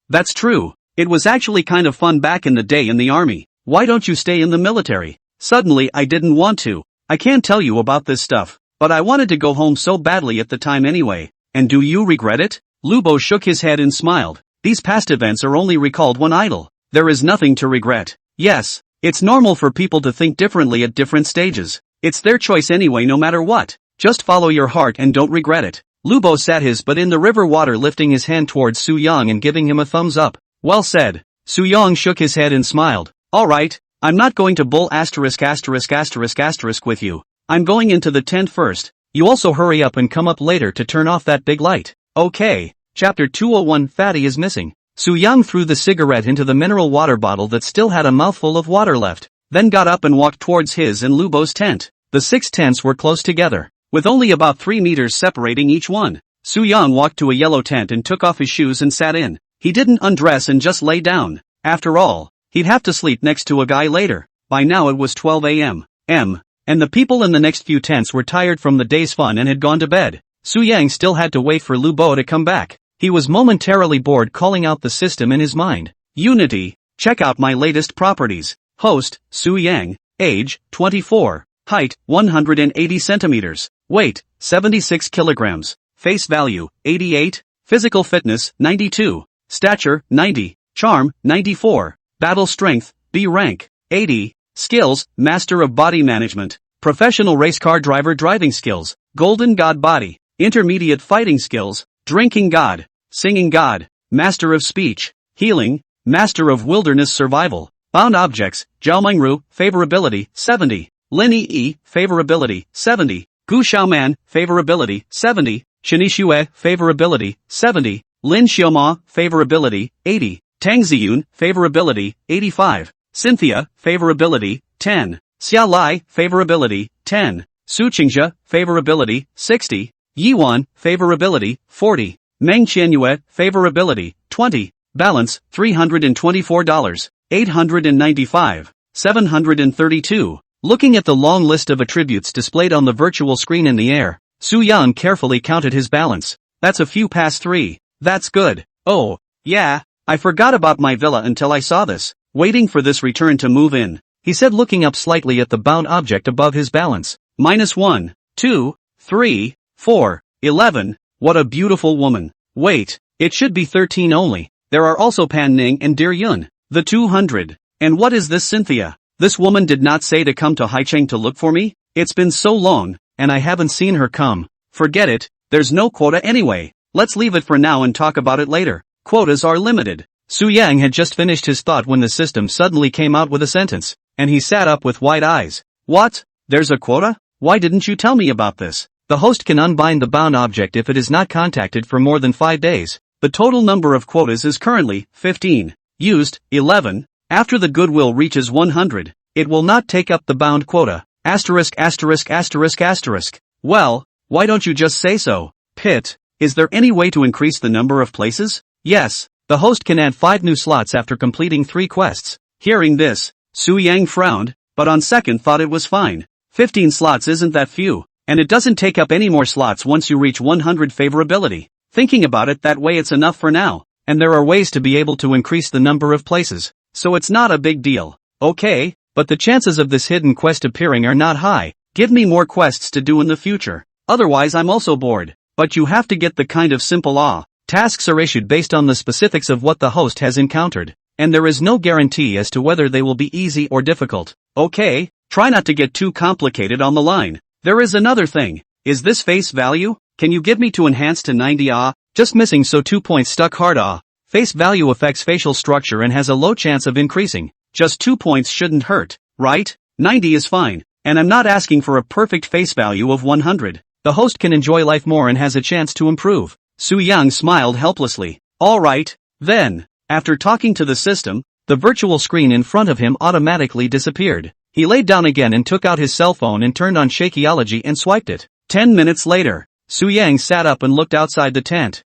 Speaker 1: that's true. It was actually kind of fun back in the day in the army. Why don't you stay in the military? Suddenly I didn't want to. I can't tell you about this stuff, but I wanted to go home so badly at the time anyway. And do you regret it? Lu Bo shook his head and smiled. These past events are only recalled when idle. There is nothing to regret. Yes, it's normal for people to think differently at different stages. It's their choice anyway, no matter what. Just follow your heart and don't regret it. Lu Bo sat his butt in the river water, lifting his hand towards Su Yang and giving him a thumbs up. Well said. Su Yang shook his head and smiled. Alright, I'm not going to bull **** with you. I'm going into the tent first. You also hurry up and come up later to turn off that big light. Okay. Chapter 201, Fatty is missing. Su Yang threw the cigarette into the mineral water bottle that still had a mouthful of water left, then got up and walked towards his and Lu Bo's tent. The 6 tents were close together, with only about 3 meters separating each one. Su Yang walked to a yellow tent and took off his shoes and sat in. He didn't undress and just lay down. After all, he'd have to sleep next to a guy later. By now it was 12 a.m. And the people in the next few tents were tired from the day's fun and had gone to bed. Su Yang still had to wait for Lu Bo to come back. He was momentarily bored, calling out the system in his mind. Unity, check out my latest properties. Host, Su Yang. Age, 24. Height, 180 centimeters. Weight, 76 kilograms. Face value, 88. Physical fitness, 92. Stature, 90. Charm, 94. Battle strength, B rank, 80. Skills, Master of Body Management. Professional race car driver driving skills, Golden God Body. Intermediate fighting skills, Drinking God, Singing God. Master of Speech, Healing, Master of Wilderness Survival. Bound Objects, Jiaomingru, Favorability, 70. Lin Yi, Favorability, 70. Gu Xiaoman, Favorability, 70. Shenixue, Favorability, 70. Lin Xiaoma, Favorability, 80. Tang Ziyun, Favorability, 85. Cynthia, Favorability, 10. Xia Lai, Favorability, 10. Su Qingxia, Favorability, 60. Yiwan, Favorability, 40. Meng Qianyue, Favorability, 20. Balance, $324. 895. 732. Looking at the long list of attributes displayed on the virtual screen in the air, Su Yang carefully counted his balance. That's a few past 3. That's good. Oh, yeah, I forgot about my villa until I saw this. Waiting for this return to move in, he said, looking up slightly at the bound object above his balance. -1, 2, 3, 4, 11. What a beautiful woman. Wait, it should be 13 only. There are also Pan Ning and Dear Yun. The 200. And what is this Cynthia? This woman did not say to come to Haicheng to look for me? It's been so long, and I haven't seen her come. Forget it, there's no quota anyway. Let's leave it for now and talk about it later. Quotas are limited. Su Yang had just finished his thought when the system suddenly came out with a sentence, and he sat up with wide eyes. What? There's a quota? Why didn't you tell me about this? The host can unbind the bound object if it is not contacted for more than 5 days. The total number of quotas is currently 15. Used, 11. After the goodwill reaches 100, it will not take up the bound quota. Asterisk asterisk asterisk asterisk. Well, why don't you just say so? Pit, is there any way to increase the number of places? Yes, the host can add 5 new slots after completing 3 quests. Hearing this, Su Yang frowned, but on second thought it was fine. 15 slots isn't that few, and it doesn't take up any more slots once you reach 100 favorability. Thinking about it that way, it's enough for now, and there are ways to be able to increase the number of places, so it's not a big deal. Okay, but the chances of this hidden quest appearing are not high. Give me more quests to do in the future. Otherwise I'm also bored. But you have to get the kind of simple tasks are issued based on the specifics of what the host has encountered, and there is no guarantee as to whether they will be easy or difficult. Okay, try not to get too complicated on the line. There is another thing. Is this face value? Can you give me to enhance to 90? Just missing, so 2 points stuck hard. Face value affects facial structure and has a low chance of increasing. Just 2 points shouldn't hurt, right? 90 is fine, and I'm not asking for a perfect face value of 100. The host can enjoy life more and has a chance to improve. Su Yang smiled helplessly. Alright, then. After talking to the system, the virtual screen in front of him automatically disappeared. He laid down again and took out his cell phone and turned on Shakeology and swiped it. 10 minutes later, Su Yang sat up and looked outside the tent.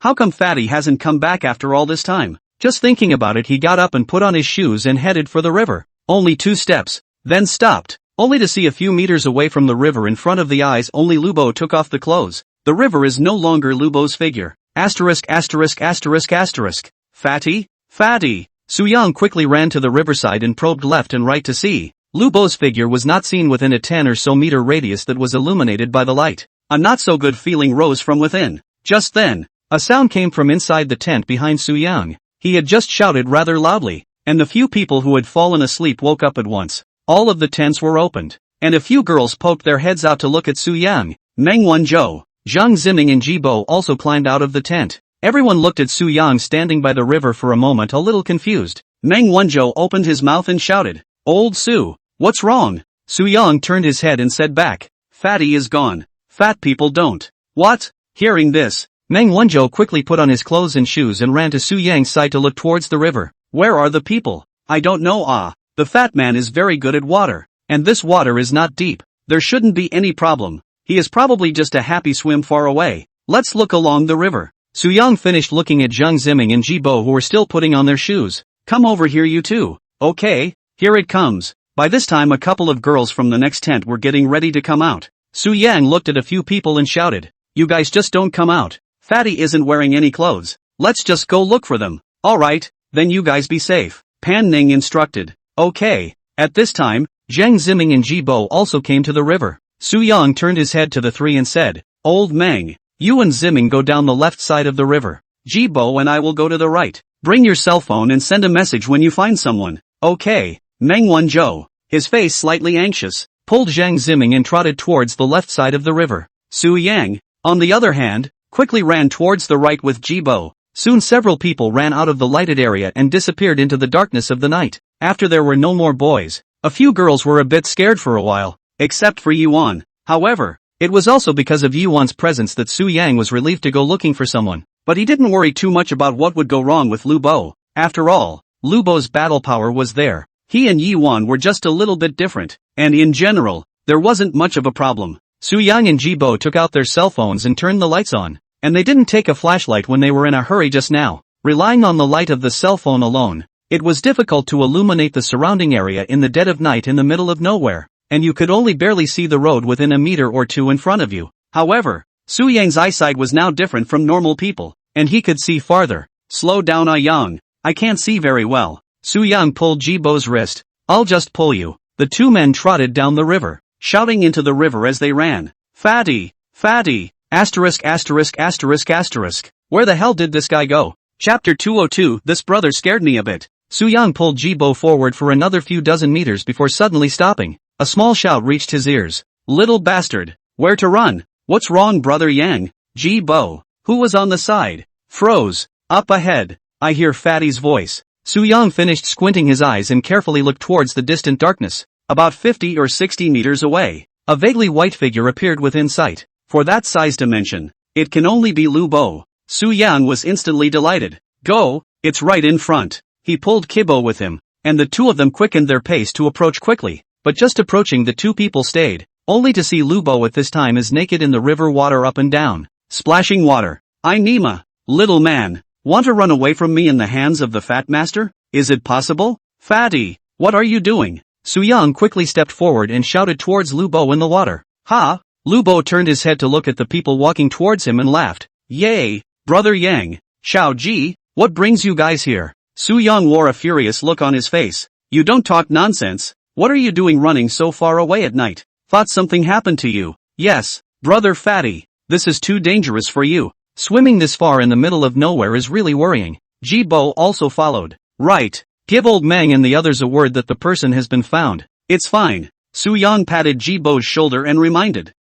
Speaker 1: How come Fatty hasn't come back after all this time? Just thinking about it, he got up and put on his shoes and headed for the river. Only 2 steps, then stopped, only to see a few meters away from the river in front of the eyes only Lubo took off the clothes. The river is no longer Lubo's figure. Asterisk asterisk asterisk asterisk. Fatty? Fatty! Su Yang quickly ran to the riverside and probed left and right to see. Lubo's figure was not seen within a 10 or so meter radius that was illuminated by the light. A not so good feeling rose from within. Just then, a sound came from inside the tent behind Su Yang. He had just shouted rather loudly, and the few people who had fallen asleep woke up at once. All of the tents were opened, and a few girls poked their heads out to look at Su Yang. Meng Wanzhou, Zhang Ziming and Jibo also climbed out of the tent. Everyone looked at Su Yang standing by the river for a moment, a little confused. Meng Wanzhou opened his mouth and shouted, "Old Su, what's wrong?" Su Yang turned his head and said back, "Fatty is gone. Fat people don't." What? Hearing this, Meng Wanzhou quickly put on his clothes and shoes and ran to Su Yang's side to look towards the river. Where are the people? I don't know. The fat man is very good at water, and this water is not deep. There shouldn't be any problem. He is probably just a happy swim far away. Let's look along the river. Su Yang finished looking at Zhang Ziming and Jibo, who were still putting on their shoes. Come over here, you two. Okay, here it comes. By this time a couple of girls from the next tent were getting ready to come out. Su Yang looked at a few people and shouted, "You guys just don't come out. Fatty isn't wearing any clothes. Let's just go look for them." Alright, then you guys be safe, Pan Ning instructed. Okay. At this time, Zhang Ziming and Jibo also came to the river. Su Yang turned his head to the three and said, "Old Meng, you and Ziming go down the left side of the river. Jibo and I will go to the right. Bring your cell phone and send a message when you find someone. Okay. Mengwan Zhou, his face slightly anxious, pulled Zhang Ziming and trotted towards the left side of the river. Su Yang, on the other hand, quickly ran towards the right with Jibo. Soon several people ran out of the lighted area and disappeared into the darkness of the night. After there were no more boys, a few girls were a bit scared for a while, except for Yuan. However, it was also because of Yuan's presence that Su Yang was relieved to go looking for someone. But he didn't worry too much about what would go wrong with Lu Bo. After all, Lu Bo's battle power was there. He and Yuan were just a little bit different, and in general, there wasn't much of a problem. Su Yang and Jibo took out their cell phones and turned the lights on. And they didn't take a flashlight when they were in a hurry just now. Relying on the light of the cell phone alone, it was difficult to illuminate the surrounding area in the dead of night in the middle of nowhere, and you could only barely see the road within a meter or two in front of you. However, Su Yang's eyesight was now different from normal people, and he could see farther. Slow down, Yang. I can't see very well. Su Yang pulled Jibo's wrist. I'll just pull you. The two men trotted down the river, shouting into the river as they ran. Fatty! Fatty! Asterisk asterisk asterisk asterisk. Where the hell did this guy go? Chapter 202. This brother scared me a bit. Su Yang pulled Jibo forward for another few dozen meters before suddenly stopping. A small shout reached his ears. Little bastard. Where to run? What's wrong, brother Yang? Jibo, who was on the side, froze. Up ahead. I hear Fatty's voice. Su Yang finished squinting his eyes and carefully looked towards the distant darkness. About 50 or 60 meters away, a vaguely white figure appeared within sight. For that size dimension, it can only be Lu Bo. Su Yang was instantly delighted. Go, it's right in front. He pulled Kibo with him, and the two of them quickened their pace to approach quickly. But just approaching, the two people stayed, only to see Lu Bo at this time is naked in the river water up and down. Splashing water. I Nima, little man, want to run away from me in the hands of the fat master? Is it possible? Fatty, what are you doing? Su Yang quickly stepped forward and shouted towards Lu Bo in the water. Ha! Lu Bo turned his head to look at the people walking towards him and laughed. Yay, brother Yang, Xiao Ji, what brings you guys here? Su Yang wore a furious look on his face. You don't talk nonsense. What are you doing running so far away at night? Thought something happened to you. Yes, brother Fatty, this is too dangerous for you. Swimming this far in the middle of nowhere is really worrying. Jibo also followed. Right, give old Meng and the others a word that the person has been found. It's fine. Su Yang patted Jibo's shoulder and reminded.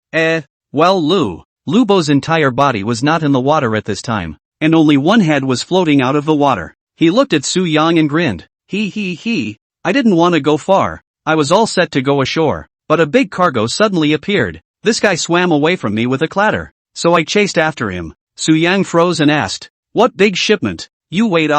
Speaker 1: Well Lu Bo's entire body was not in the water at this time, and only one head was floating out of the water. He looked at Su Yang and grinned. I didn't want to go far. I was all set to go ashore, but a big cargo suddenly appeared. This guy swam away from me with a clatter, so I chased after him. Su Yang froze and asked, what big shipment? You wait.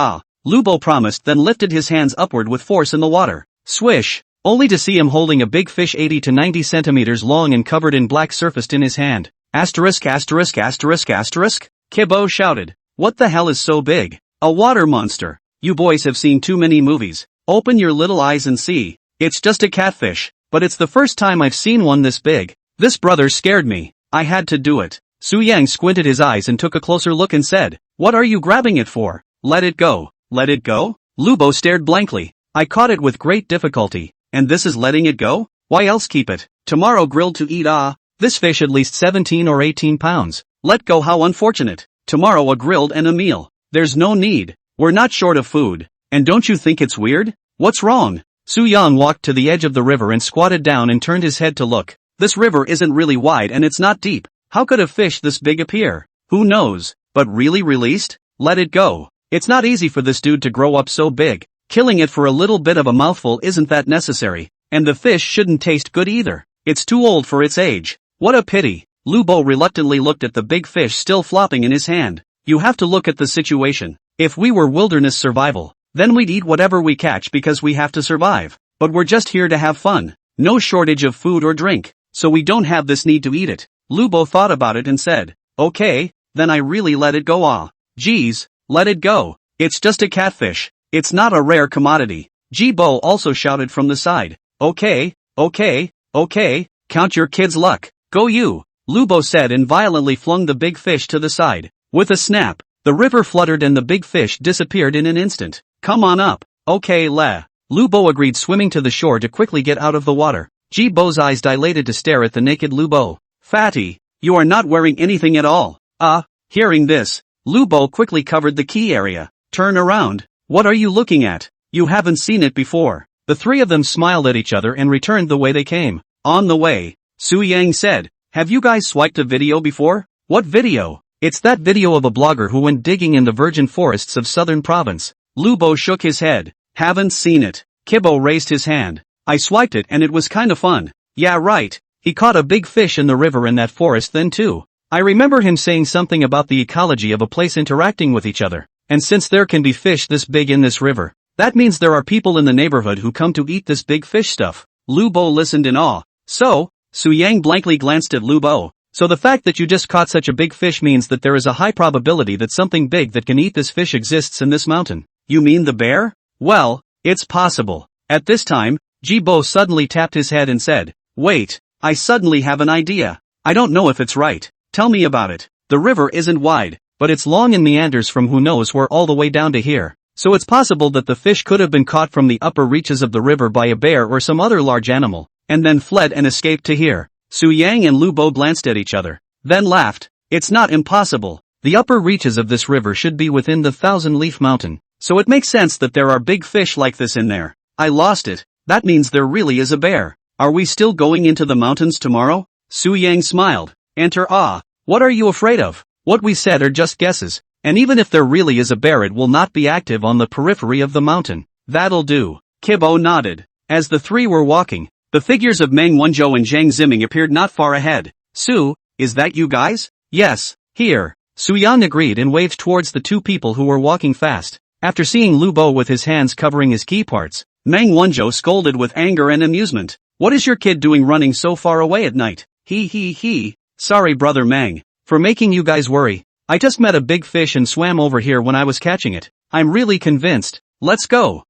Speaker 1: Lu Bo promised, then lifted his hands upward with force in the water. Swish! Only to see him holding a big fish 80 to 90 centimeters long and covered in black surfaced in his hand. Asterisk asterisk asterisk asterisk? Kibo shouted. What the hell is so big? A water monster. You boys have seen too many movies. Open your little eyes and see. It's just a catfish, but it's the first time I've seen one this big. This brother scared me. I had to do it. Su Yang squinted his eyes and took a closer look and said, what are you grabbing it for? Let it go. Let it go? Lu Bo stared blankly. I caught it with great difficulty. And this is letting it go? Why else keep it? Tomorrow grilled to eat. This fish at least 17 or 18 pounds. Let go, how unfortunate. Tomorrow a grilled and a meal. There's no need. We're not short of food. And don't you think it's weird? What's wrong? Su Yang walked to the edge of the river and squatted down and turned his head to look. This river isn't really wide and it's not deep. How could a fish this big appear? Who knows? But really released? Let it go. It's not easy for this dude to grow up so big. Killing it for a little bit of a mouthful isn't that necessary, and the fish shouldn't taste good either. It's too old for its age. What a pity. Lu Bo reluctantly looked at the big fish still flopping in his hand. You have to look at the situation. If we were wilderness survival, then we'd eat whatever we catch because we have to survive. But we're just here to have fun. No shortage of food or drink, so we don't have this need to eat it. Lu Bo thought about it and said, okay, then I really let it go. Geez, let it go. It's just a catfish. It's not a rare commodity. Jibo also shouted from the side. Okay, count your kids' luck. Go you, Lu Bo said and violently flung the big fish to the side. With a snap, the river fluttered and the big fish disappeared in an instant. Come on up. Okay, Lu Bo agreed, swimming to the shore to quickly get out of the water. Jibo's eyes dilated to stare at the naked Lu Bo. Fatty, you are not wearing anything at all. Hearing this, Lu Bo quickly covered the key area. Turn around. What are you looking at? You haven't seen it before. The three of them smiled at each other and returned the way they came. On the way, Su Yang said, have you guys swiped a video before? What video? It's that video of a blogger who went digging in the virgin forests of southern province. Lu Bo shook his head. Haven't seen it. Kibo raised his hand. I swiped it and it was kinda fun. Yeah right. He caught a big fish in the river in that forest then too. I remember him saying something about the ecology of a place interacting with each other. And since there can be fish this big in this river, that means there are people in the neighborhood who come to eat this big fish stuff. Lu Bo listened in awe. So, Su Yang blankly glanced at Lu Bo. So the fact that you just caught such a big fish means that there is a high probability that something big that can eat this fish exists in this mountain. You mean the bear? Well, it's possible. At this time, Ji Bo suddenly tapped his head and said, wait, I suddenly have an idea. I don't know if it's right. Tell me about it. The river isn't wide, but it's long and meanders from who knows where all the way down to here. So it's possible that the fish could have been caught from the upper reaches of the river by a bear or some other large animal, and then fled and escaped to here. Su Yang and Lu Bo glanced at each other, then laughed. It's not impossible. The upper reaches of this river should be within the Thousand-Leaf Mountain, so it makes sense that there are big fish like this in there. I lost it. That means there really is a bear. Are we still going into the mountains tomorrow? Su Yang smiled. Enter Ah. What are you afraid of? What we said are just guesses, and even if there really is a bear it will not be active on the periphery of the mountain. That'll do. Kibo nodded. As the three were walking, the figures of Meng Wanzhou and Zhang Ziming appeared not far ahead. Su, is that you guys? Yes, here. Su Yang agreed and waved towards the two people who were walking fast. After seeing Lu Bo with his hands covering his key parts, Meng Wanzhou scolded with anger and amusement. What is your kid doing running so far away at night? He. Sorry brother Meng, for making you guys worry. I just met a big fish and swam over here when I was catching it. I'm really convinced. Let's go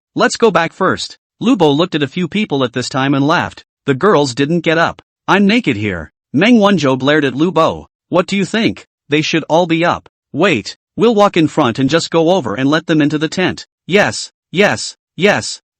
Speaker 1: back first. Lu Bo looked at a few people at this time and laughed. The girls didn't get up. I'm naked here. Meng Wanzhou blared at Lu Bo. What do you think? They should all be up. Wait, we'll walk in front and just go over and let them into the tent. Yes,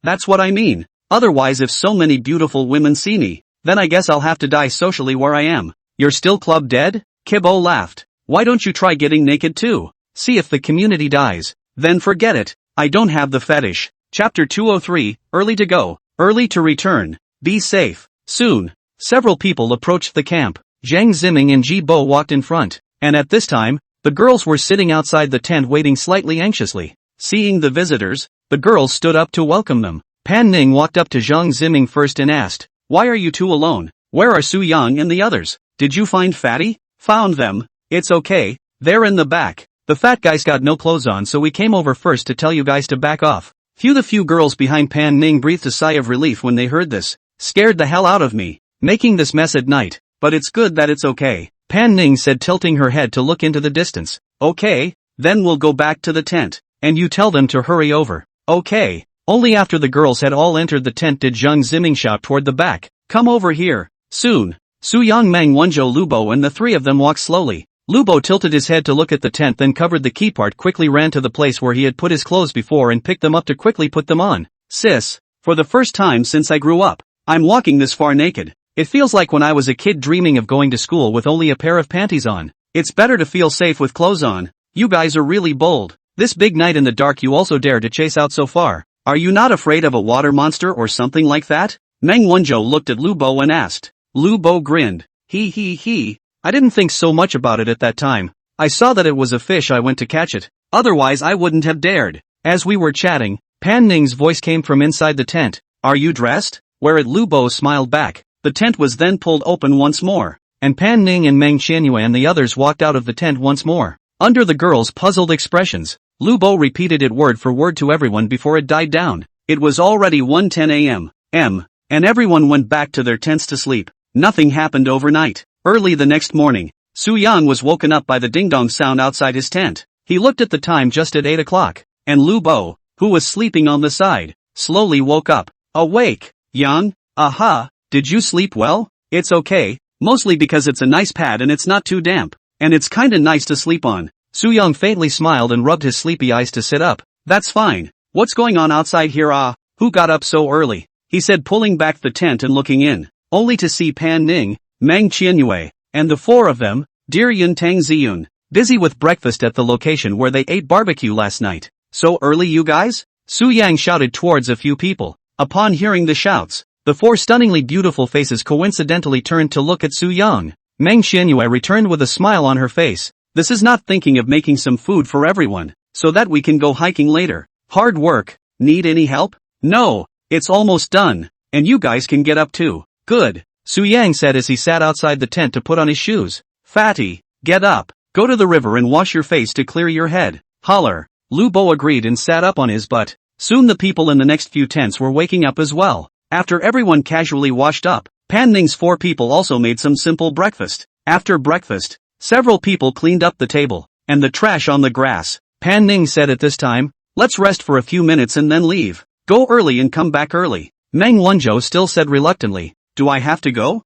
Speaker 1: that's what I mean. Otherwise if so many beautiful women see me, then I guess I'll have to die socially where I am. You're still club dead? Kibo laughed. Why don't you try getting naked too? See if the community dies. Then forget it. I don't have the fetish. Chapter 203, Early to go, early to return. Be safe. Soon, several people approached the camp. Zhang Ziming and Ji Bo walked in front, and at this time, the girls were sitting outside the tent waiting slightly anxiously. Seeing the visitors, the girls stood up to welcome them. Pan Ning walked up to Zhang Ziming first and asked, why are you two alone? Where are Su Yang and the others? Did you find Fatty? Found them. It's okay, they're in the back. The fat guy's got no clothes on so we came over first to tell you guys to back off. The few girls behind Pan Ning breathed a sigh of relief when they heard this. Scared the hell out of me, making this mess at night, but it's good that it's okay. Pan Ning said, tilting her head to look into the distance. Okay, then we'll go back to the tent, and you tell them to hurry over. Okay. Only after the girls had all entered the tent did Zhang Ziming shout toward the back. Come over here. Soon, Su Yang, Meng Wanzhou, Lu Bo and the three of them walked slowly. Lu Bo tilted his head to look at the tent, then covered the key part, quickly ran to the place where he had put his clothes before and picked them up to quickly put them on. Sis, for the first time since I grew up, I'm walking this far naked. It feels like when I was a kid dreaming of going to school with only a pair of panties on. It's better to feel safe with clothes on. You guys are really bold. This big night in the dark you also dare to chase out so far. Are you not afraid of a water monster or something like that? Meng Wanzhou looked at Lu Bo and asked. Lu Bo grinned. He. I didn't think so much about it at that time. I saw that it was a fish, I went to catch it. Otherwise I wouldn't have dared. As we were chatting, Pan Ning's voice came from inside the tent. Are you dressed? Whereat Lu Bo smiled back. The tent was then pulled open once more, and Pan Ning and Meng Qianyue and the others walked out of the tent once more. Under the girls' puzzled expressions, Lu Bo repeated it word for word to everyone before it died down. It was already 1:10 a.m. And everyone went back to their tents to sleep. Nothing happened overnight. Early the next morning, Su Yang was woken up by the ding-dong sound outside his tent. He looked at the time, just at 8 o'clock, and Lu Bo, who was sleeping on the side, slowly woke up. Awake, Yang? Aha, did you sleep well? It's okay, mostly because it's a nice pad and it's not too damp, and it's kinda nice to sleep on. Su Yang faintly smiled and rubbed his sleepy eyes to sit up. That's fine. What's going on outside here? Who got up so early? He said, pulling back the tent and looking in, only to see Pan Ning, Meng Qianyue, and the four of them, Dear Yun Tang Ziyun, busy with breakfast at the location where they ate barbecue last night. So early you guys? Su Yang shouted towards a few people. Upon hearing the shouts, the four stunningly beautiful faces coincidentally turned to look at Su Yang. Meng Xianyue returned with a smile on her face. This is not thinking of making some food for everyone, so that we can go hiking later. Hard work. Need any help? No, it's almost done, and you guys can get up too. Good, Su Yang said as he sat outside the tent to put on his shoes. Fatty, get up, go to the river and wash your face to clear your head. Holler. Lu Bo agreed and sat up on his butt. Soon the people in the next few tents were waking up as well. After everyone casually washed up, Pan Ning's four people also made some simple breakfast. After breakfast, several people cleaned up the table and the trash on the grass. Pan Ning said at this time, let's rest for a few minutes and then leave. Go early and come back early. Meng Wanzhou still said reluctantly, do I have to go?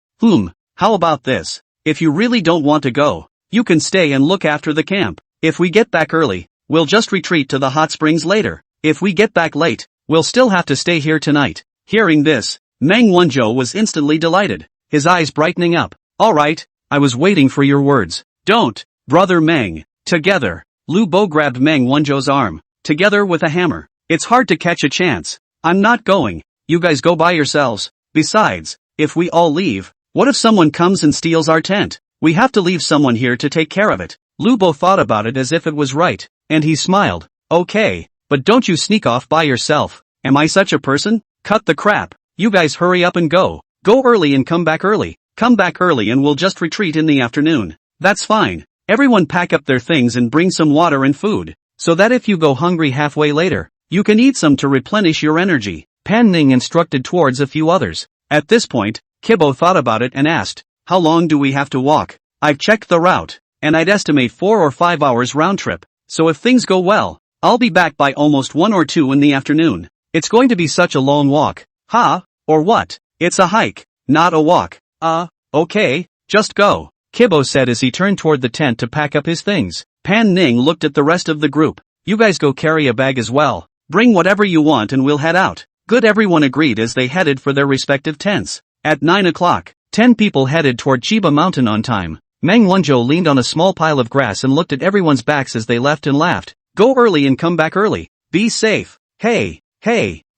Speaker 1: How about this? If you really don't want to go, you can stay and look after the camp. If we get back early, we'll just retreat to the hot springs later. If we get back late, we'll still have to stay here tonight. Hearing this, Meng Wanzhou was instantly delighted, his eyes brightening up. Alright, I was waiting for your words. Don't, brother Meng. Together, Lu Bo grabbed Meng Wanzhou's arm, together with a hammer. It's hard to catch a chance. I'm not going. You guys go by yourselves. Besides, if we all leave, what if someone comes and steals our tent? We have to leave someone here to take care of it. Lu Bo thought about it as if it was right, and he smiled. Okay, but don't you sneak off by yourself. Am I such a person? Cut the crap. You guys hurry up and go. Go early and come back early. Come back early and we'll just retreat in the afternoon. That's fine. Everyone pack up their things and bring some water and food, so that if you go hungry halfway later, you can eat some to replenish your energy. Pan Ning instructed towards a few others. At this point, Kibo thought about it and asked, how long do we have to walk? I've checked the route, and I'd estimate 4 or 5 hours round trip, so if things go well, I'll be back by almost 1 or 2 in the afternoon. It's going to be such a long walk. Huh? Or what? It's a hike, not a walk. Okay, just go, Kibo said as he turned toward the tent to pack up his things. Pan Ning looked at the rest of the group. You guys go carry a bag as well. Bring whatever you want and we'll head out. Good, everyone agreed as they headed for their respective tents. At 9 o'clock, 10 people headed toward Chiba Mountain on time. Meng Wanzhou leaned on a small pile of grass and looked at everyone's backs as they left and laughed. Go early and come back early. Be safe. Hey,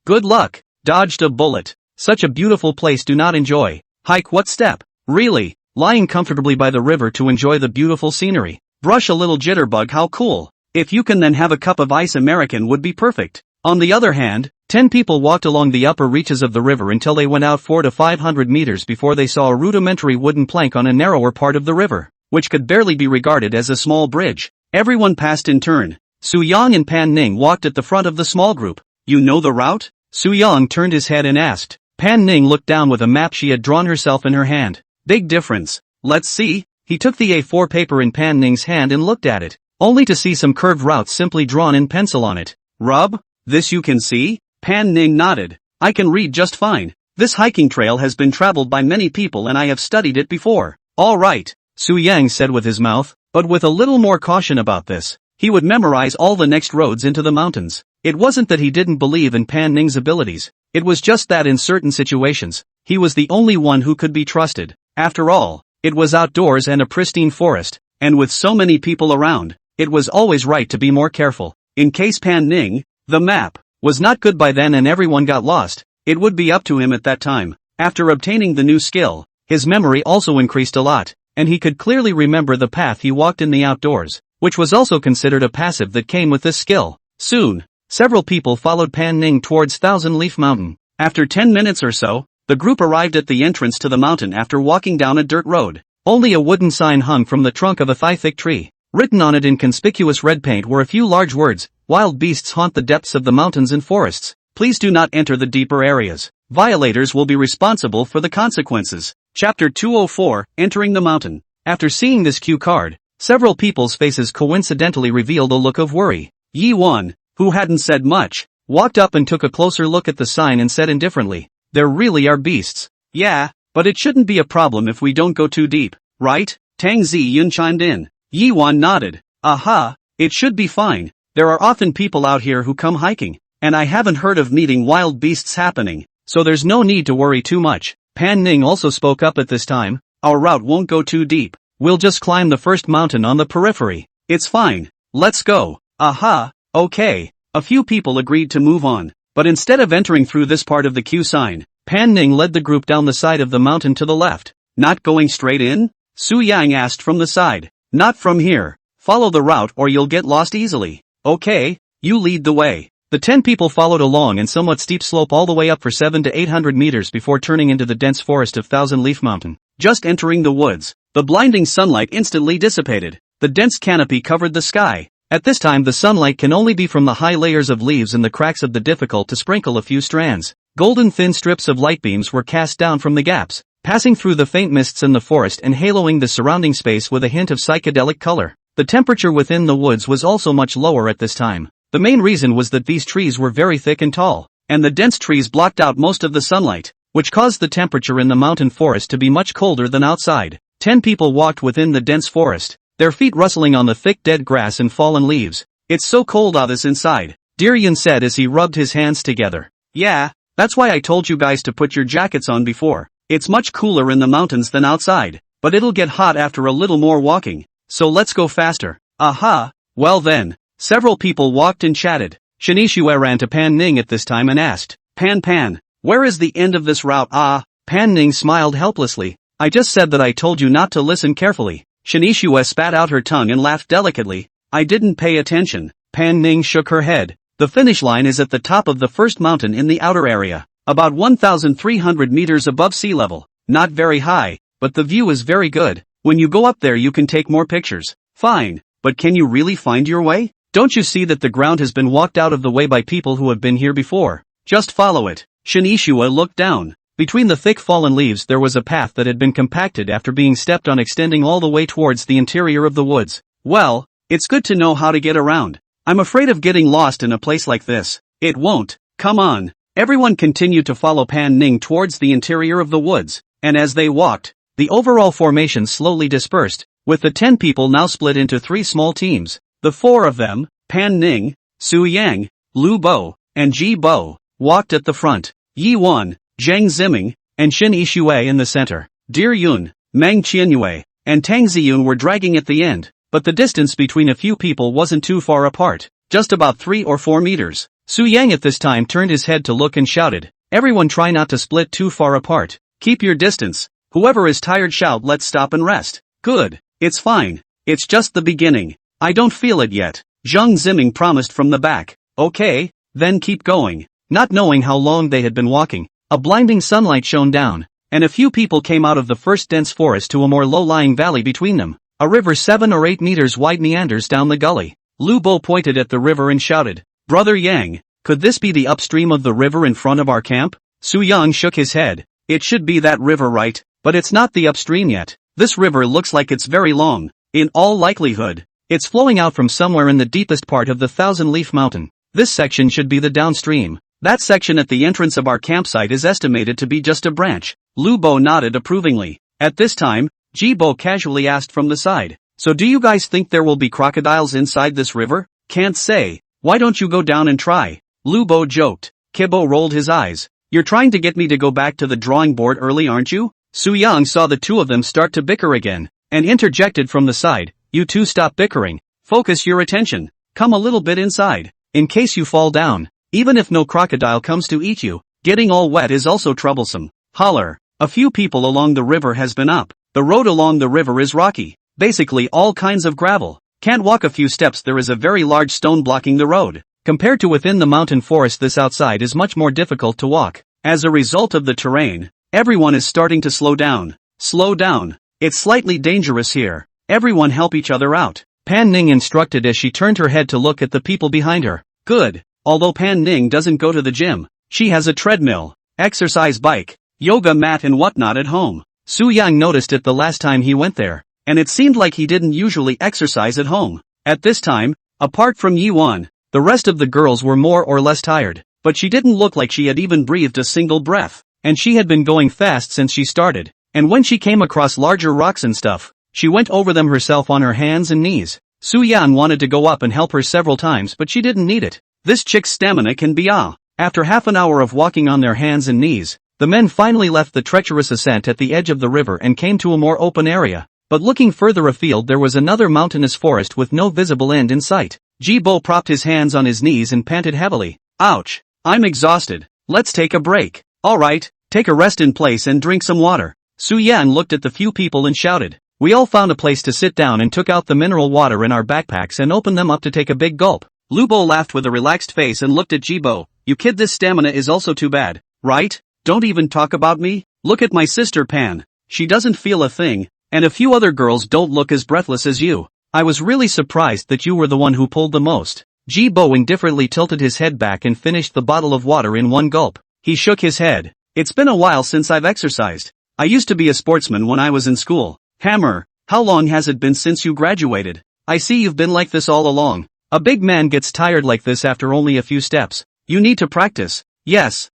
Speaker 1: good luck. Dodged a bullet. Such a beautiful place, do not enjoy. Hike what step? Really? Lying comfortably by the river to enjoy the beautiful scenery. Brush a little jitterbug, how cool. If you can then have a cup of ice American would be perfect. On the other hand, 10 people walked along the upper reaches of the river until they went out 400 to 500 meters before they saw a rudimentary wooden plank on a narrower part of the river, which could barely be regarded as a small bridge. Everyone passed in turn. Su Yang and Pan Ning walked at the front of the small group. You know the route? Su Yang turned his head and asked. Pan Ning looked down with a map she had drawn herself in her hand. Big difference. Let's see. He took the A4 paper in Pan Ning's hand and looked at it, only to see some curved routes simply drawn in pencil on it. Rub? This you can see? Pan Ning nodded. I can read just fine. This hiking trail has been traveled by many people and I have studied it before. All right, Su Yang said with his mouth, but with a little more caution about this. He would memorize all the next roads into the mountains. It wasn't that he didn't believe in Pan Ning's abilities. It was just that in certain situations, he was the only one who could be trusted. After all, it was outdoors and a pristine forest, and with so many people around, it was always right to be more careful. In case Pan Ning, the map, was not good by then and everyone got lost, it would be up to him at that time. After obtaining the new skill, his memory also increased a lot, and he could clearly remember the path he walked in the outdoors, which was also considered a passive that came with this skill. Soon, several people followed Pan Ning towards Thousand Leaf Mountain. After 10 minutes or so, the group arrived at the entrance to the mountain after walking down a dirt road. Only a wooden sign hung from the trunk of a thigh-thick tree. Written on it in conspicuous red paint were a few large words. Wild beasts haunt the depths of the mountains and forests. Please do not enter the deeper areas. Violators will be responsible for the consequences. Chapter 204, Entering the Mountain. After seeing this cue card, several people's faces coincidentally revealed a look of worry. Yi Wan, who hadn't said much, walked up and took a closer look at the sign and said indifferently, there really are beasts. Yeah, but it shouldn't be a problem if we don't go too deep, right? Tang Ziyun chimed in. Yi Wan nodded. Aha, it should be fine. There are often people out here who come hiking, and I haven't heard of meeting wild beasts happening, so there's no need to worry too much. Pan Ning also spoke up at this time. Our route won't go too deep. We'll just climb the first mountain on the periphery. It's fine. Let's go. Aha, okay. A few people agreed to move on. But instead of entering through this part of the queue sign, Pan Ning led the group down the side of the mountain to the left. Not going straight in? Su Yang asked from the side. Not from here. Follow the route or you'll get lost easily. Okay, you lead the way. The 10 people followed along a somewhat steep slope all the way up for 700 to 800 meters before turning into the dense forest of Thousand Leaf Mountain. Just entering the woods, the blinding sunlight instantly dissipated. The dense canopy covered the sky. At this time the sunlight can only be from the high layers of leaves and the cracks of the difficult to sprinkle a few strands. Golden thin strips of light beams were cast down from the gaps, passing through the faint mists in the forest and haloing the surrounding space with a hint of psychedelic color. The temperature within the woods was also much lower at this time. The main reason was that these trees were very thick and tall, and the dense trees blocked out most of the sunlight, which caused the temperature in the mountain forest to be much colder than outside. 10 people walked within the dense forest, their feet rustling on the thick dead grass and fallen leaves. It's so cold out this inside, Yun said as he rubbed his hands together. Yeah, that's why I told you guys to put your jackets on before. It's much cooler in the mountains than outside, but it'll get hot after a little more walking, so let's go faster. Aha, well then. Several people walked and chatted. Shinishue ran to Pan Ning at this time and asked, Pan, where is the end of this route? Ah, Pan Ning smiled helplessly. I just said that I told you not to listen carefully. Shinishue spat out her tongue and laughed delicately. I didn't pay attention. Pan Ning shook her head. The finish line is at the top of the first mountain in the outer area, about 1,300 meters above sea level. Not very high, but the view is very good. When you go up there you can take more pictures. Fine, but can you really find your way? Don't you see that the ground has been walked out of the way by people who have been here before? Just follow it. Shinishue looked down. Between the thick fallen leaves there was a path that had been compacted after being stepped on, extending all the way towards the interior of the woods. Well, it's good to know how to get around. I'm afraid of getting lost in a place like this. It won't. Come on. Everyone continued to follow Pan Ning towards the interior of the woods, and as they walked, the overall formation slowly dispersed, with the 10 people now split into 3 small teams. The 4 of them, Pan Ning, Su Yang, Lu Bo, and Ji Bo, walked at the front. Yi Wan, Zhang Ziming, and Shin Yishue in the center. Yun, Meng Qianyue, and Tang Ziyun were dragging at the end, but the distance between a few people wasn't too far apart, just about 3 or 4 meters. Su Yang at this time turned his head to look and shouted, Everyone try not to split too far apart. Keep your distance. Whoever is tired shout, let's stop and rest. Good. It's fine. It's just the beginning. I don't feel it yet. Zhang Ziming promised from the back. Okay, then keep going. Not knowing how long they had been walking, a blinding sunlight shone down, and a few people came out of the first dense forest to a more low-lying valley between them. A river 7 or 8 meters wide meanders down the gully. Lu Bo pointed at the river and shouted, Brother Yang, could this be the upstream of the river in front of our camp? Su Yang shook his head. It should be that river, right? But it's not the upstream yet. This river looks like it's very long. In all likelihood, it's flowing out from somewhere in the deepest part of the Thousand Leaf Mountain. This section should be the downstream. That section at the entrance of our campsite is estimated to be just a branch. Lu Bo nodded approvingly. At this time, Ji Bo casually asked from the side, So do you guys think there will be crocodiles inside this river? Can't say. Why don't you go down and try? Lu Bo joked. Kibo rolled his eyes. You're trying to get me to go back to the drawing board early, aren't you? Su Yang saw the two of them start to bicker again, and interjected from the side, You two stop bickering. Focus your attention. Come a little bit inside. In case you fall down. Even if no crocodile comes to eat you, getting all wet is also troublesome. Holler. A few people along the river has been up. The road along the river is rocky. Basically all kinds of gravel. Can't walk a few steps, there is a very large stone blocking the road. Compared to within the mountain forest, this outside is much more difficult to walk. As a result of the terrain, everyone is starting to slow down. Slow down. It's slightly dangerous here. Everyone help each other out. Pan Ning instructed as she turned her head to look at the people behind her. Good. Although Pan Ning doesn't go to the gym, she has a treadmill, exercise bike, yoga mat and whatnot at home. Su Yang noticed it the last time he went there, and it seemed like he didn't usually exercise at home. At this time, apart from Yi Wan, the rest of the girls were more or less tired, but she didn't look like she had even breathed a single breath, and she had been going fast since she started, and when she came across larger rocks and stuff, she went over them herself on her hands and knees. Su Yan wanted to go up and help her several times, but she didn't need it. This chick's stamina can be After half an hour of walking on their hands and knees, the men finally left the treacherous ascent at the edge of the river and came to a more open area. but looking further afield there was another mountainous forest with no visible end in sight. Ji-bo propped his hands on his knees and panted heavily. Ouch! I'm exhausted. Let's take a break. Alright, take a rest in place and drink some water. Su-yan looked at the few people and shouted. We all found a place to sit down and took out the mineral water in our backpacks and opened them up to take a big gulp. Lubo laughed with a relaxed face and looked at Ji-bo. You kid, this stamina is also too bad, right? Don't even talk about me. Look at my sister Pan. She doesn't feel a thing, and a few other girls don't look as breathless as you. I was really surprised that you were the one who pulled the most. Ji-bo indifferently tilted his head back and finished the bottle of water in one gulp. He shook his head. It's been a while since I've exercised. I used to be a sportsman when I was in school. Hammer, how long has it been since you graduated? I see you've been like this all along. A big man gets tired like this after only a few steps. You need to practice. Yes,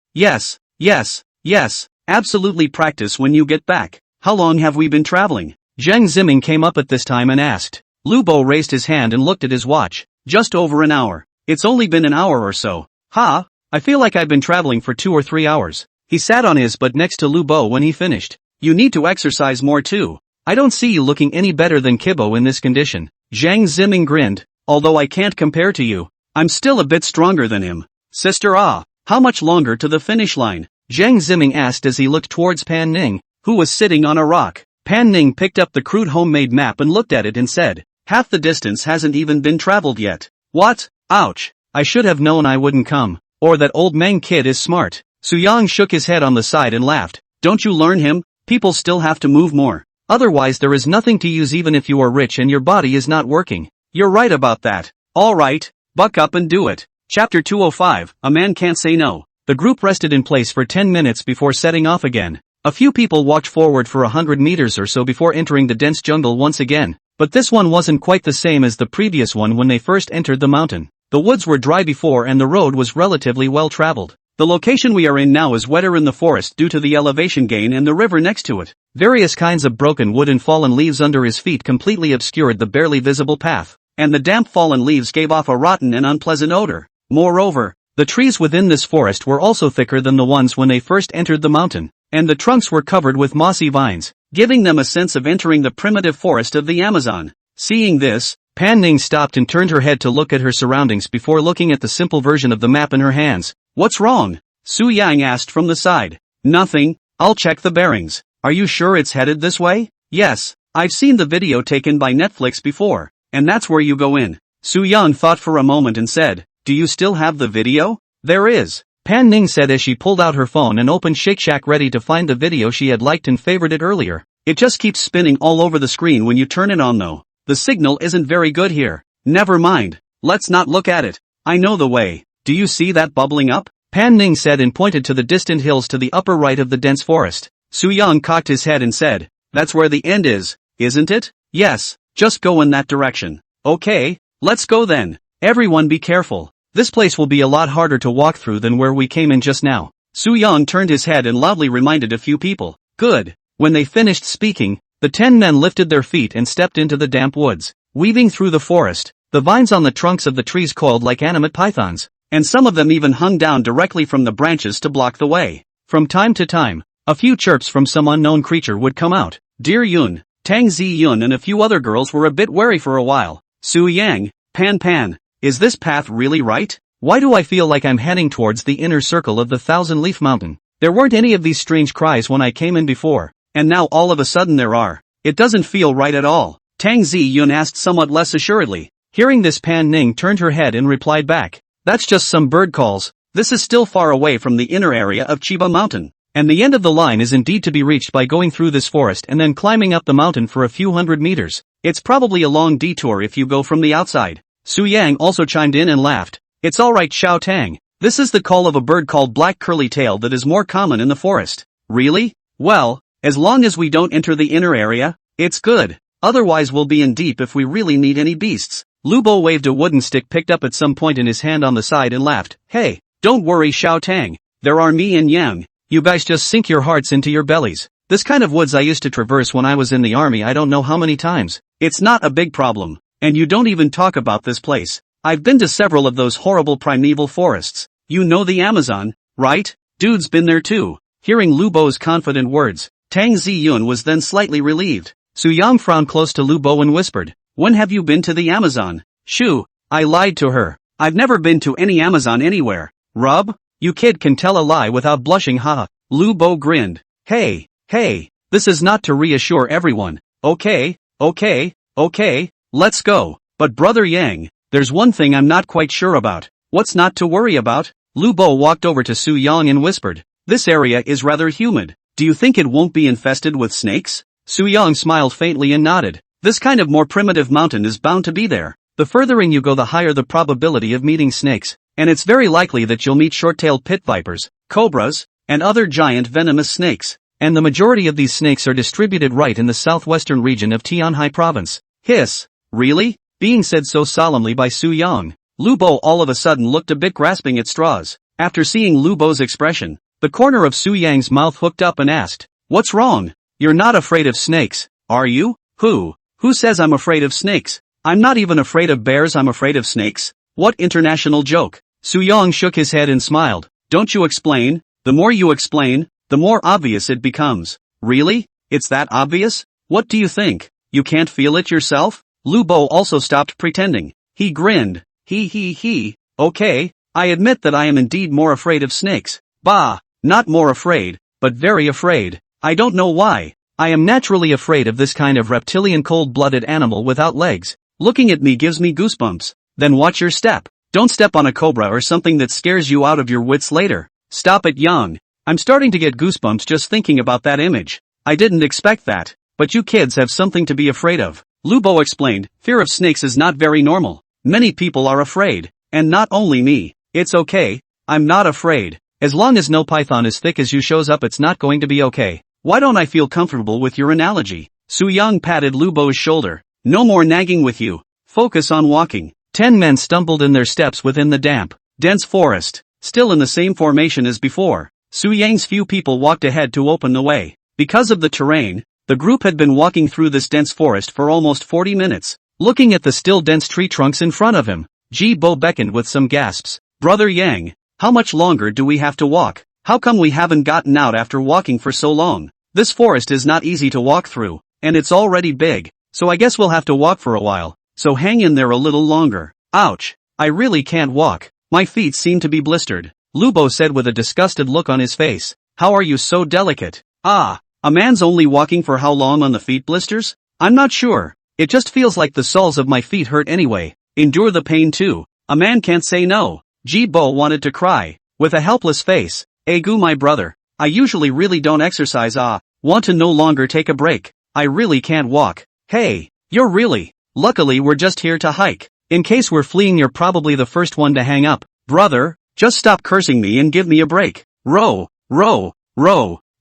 Speaker 1: absolutely practice when you get back. How long have we been traveling? Zheng Ziming came up at this time and asked. Lubo raised his hand and looked at his watch. Just over an hour. It's only been an hour or so. Ha! I feel like I've been traveling for 2 or 3 hours. He sat on his butt next to Lubo when he finished. You need to exercise more too. I don't see you looking any better than Kibo in this condition. Zhang Ziming grinned. Although I can't compare to you, I'm still a bit stronger than him. Sister how much longer to the finish line? Zhang Ziming asked as he looked towards Pan Ning, who was sitting on a rock. Pan Ning picked up the crude homemade map and looked at it and said, half the distance hasn't even been traveled yet. What? Ouch. I should have known I wouldn't come. Or that old Meng kid is smart. Suyang shook his head on the side and laughed. Don't you learn him? People still have to move more. Otherwise there is nothing to use even if you are rich and your body is not working. You're right about that. Alright, buck up and do it. Chapter 205, A Man Can't Say No. The group rested in place for 10 minutes before setting off again. A few people walked forward for 100 meters or so before entering the dense jungle once again. But this one wasn't quite the same as the previous one when they first entered the mountain. The woods were dry before and the road was relatively well traveled. The location we are in now is wetter in the forest due to the elevation gain and the river next to it. Various kinds of broken wood and fallen leaves under his feet completely obscured the barely visible path, and the damp fallen leaves gave off a rotten and unpleasant odor. Moreover, the trees within this forest were also thicker than the ones when they first entered the mountain, and the trunks were covered with mossy vines, giving them a sense of entering the primitive forest of the Amazon. Seeing this, Pan Ning stopped and turned her head to look at her surroundings before looking at the simple version of the map in her hands. What's wrong? Su Yang asked from the side. Nothing, I'll check the bearings. Are you sure it's headed this way? Yes, I've seen the video taken by Netflix before, and that's where you go in. Su Yang thought for a moment and said, do you still have the video? There is. Pan Ning said as she pulled out her phone and opened Shake Shack ready to find the video she had liked and favorited earlier. It just keeps spinning all over the screen when you turn it on though. The signal isn't very good here. Never mind. Let's not look at it. I know the way. Do you see that bubbling up? Pan Ning said and pointed to the distant hills to the upper right of the dense forest. Su Yang cocked his head and said, that's where the end is, isn't it? Yes, just go in that direction. Okay, let's go then. Everyone be careful. This place will be a lot harder to walk through than where we came in just now. Su Yang turned his head and loudly reminded a few people. Good. When they finished speaking, the 10 men lifted their feet and stepped into the damp woods. Weaving through the forest, the vines on the trunks of the trees coiled like animate pythons, and some of them even hung down directly from the branches to block the way. From time to time, a few chirps from some unknown creature would come out. Dear Yun, Tang Zi Yun and a few other girls were a bit wary for a while. Su Yang, Pan, is this path really right? Why do I feel like I'm heading towards the inner circle of the Thousand Leaf Mountain? There weren't any of these strange cries when I came in before, and now all of a sudden there are. It doesn't feel right at all. Tang Zi Yun asked somewhat less assuredly. Hearing this, Pan Ning turned her head and replied back. That's just some bird calls. This is still far away from the inner area of Chiba Mountain, and the end of the line is indeed to be reached by going through this forest and then climbing up the mountain for a few hundred meters. It's probably a long detour if you go from the outside. Su Yang also chimed in and laughed. It's alright, Xiao Tang. This is the call of a bird called Black Curly Tail that is more common in the forest. Really? Well, as long as we don't enter the inner area, it's good. Otherwise we'll be in deep if we really need any beasts. Lubo waved a wooden stick picked up at some point in his hand on the side and laughed. Hey, don't worry, Xiao Tang. There are me and Yang. You guys just sink your hearts into your bellies. This kind of woods I used to traverse when I was in the army I don't know how many times. It's not a big problem. And you don't even talk about this place. I've been to several of those horrible primeval forests. You know the Amazon, right? Dude's been there too. Hearing Lubo's confident words, Tang Ziyun was then slightly relieved. Su Yang frowned close to Lu Bo and whispered, "When have you been to the Amazon?" "Shoo, I lied to her. I've never been to any Amazon anywhere." "Rub? You kid can tell a lie without blushing, haha." Lu Bo grinned. Hey, this is not to reassure everyone. Okay, let's go. But Brother Yang, there's one thing I'm not quite sure about." "What's not to worry about?" Lu Bo walked over to Su Yang and whispered, "This area is rather humid. Do you think it won't be infested with snakes?" Su Yang smiled faintly and nodded. "This kind of more primitive mountain is bound to be there. The further in you go, the higher the probability of meeting snakes, and it's very likely that you'll meet short-tailed pit vipers, cobras, and other giant venomous snakes. And the majority of these snakes are distributed right in the southwestern region of Tianhai province." "Hiss, really?" being said so solemnly by Su Yang. Lu Bo all of a sudden looked a bit grasping at straws. After seeing Lu Bo's expression, the corner of Su Yang's mouth hooked up and asked, "What's wrong? You're not afraid of snakes, are you?" Who says I'm afraid of snakes? I'm not even afraid of bears, I'm afraid of snakes. What international joke?" Su Yang shook his head and smiled. "Don't you explain? The more you explain, the more obvious it becomes." "Really? It's that obvious? What do you think? You can't feel it yourself?" Lu Bo also stopped pretending. He grinned. Okay, I admit that I am indeed more afraid of snakes. Bah, not more afraid, but very afraid. I don't know why. I am naturally afraid of this kind of reptilian cold-blooded animal without legs. Looking at me gives me goosebumps. Then watch your step. Don't step on a cobra or something that scares you out of your wits later. Stop it, Yang. I'm starting to get goosebumps just thinking about that image. I didn't expect that. But you kids have something to be afraid of. Lu Bo explained, "Fear of snakes is not very normal. Many people are afraid. And not only me. It's okay. I'm not afraid. As long as no python as thick as you shows up, it's not going to be okay. Why don't I feel comfortable with your analogy?" Su Yang patted Lu Bo's shoulder. "No more nagging with you. Focus on walking." 10 men stumbled in their steps within the damp, dense forest, still in the same formation as before. Su Yang's few people walked ahead to open the way. Because of the terrain, the group had been walking through this dense forest for almost 40 minutes. Looking at the still dense tree trunks in front of him, Ji Bo beckoned with some gasps. "Brother Yang, how much longer do we have to walk? How come we haven't gotten out after walking for so long? This forest is not easy to walk through, and it's already big, so I guess we'll have to walk for a while, so hang in there a little longer." "Ouch, I really can't walk. My feet seem to be blistered," Lu Bo said with a disgusted look on his face. "How are you so delicate?" "Ah, a man's only walking for how long on the feet blisters? I'm not sure. It just feels like the soles of my feet hurt anyway. Endure the pain too. A man can't say no." Ji Bo wanted to cry. With a helpless face, "Egu my brother, I usually really don't exercise, want to no longer take a break. I really can't walk." "Hey, you're really. Luckily we're just here to hike. In case we're fleeing, you're probably the first one to hang up. Brother, just stop cursing me and give me a break." Row.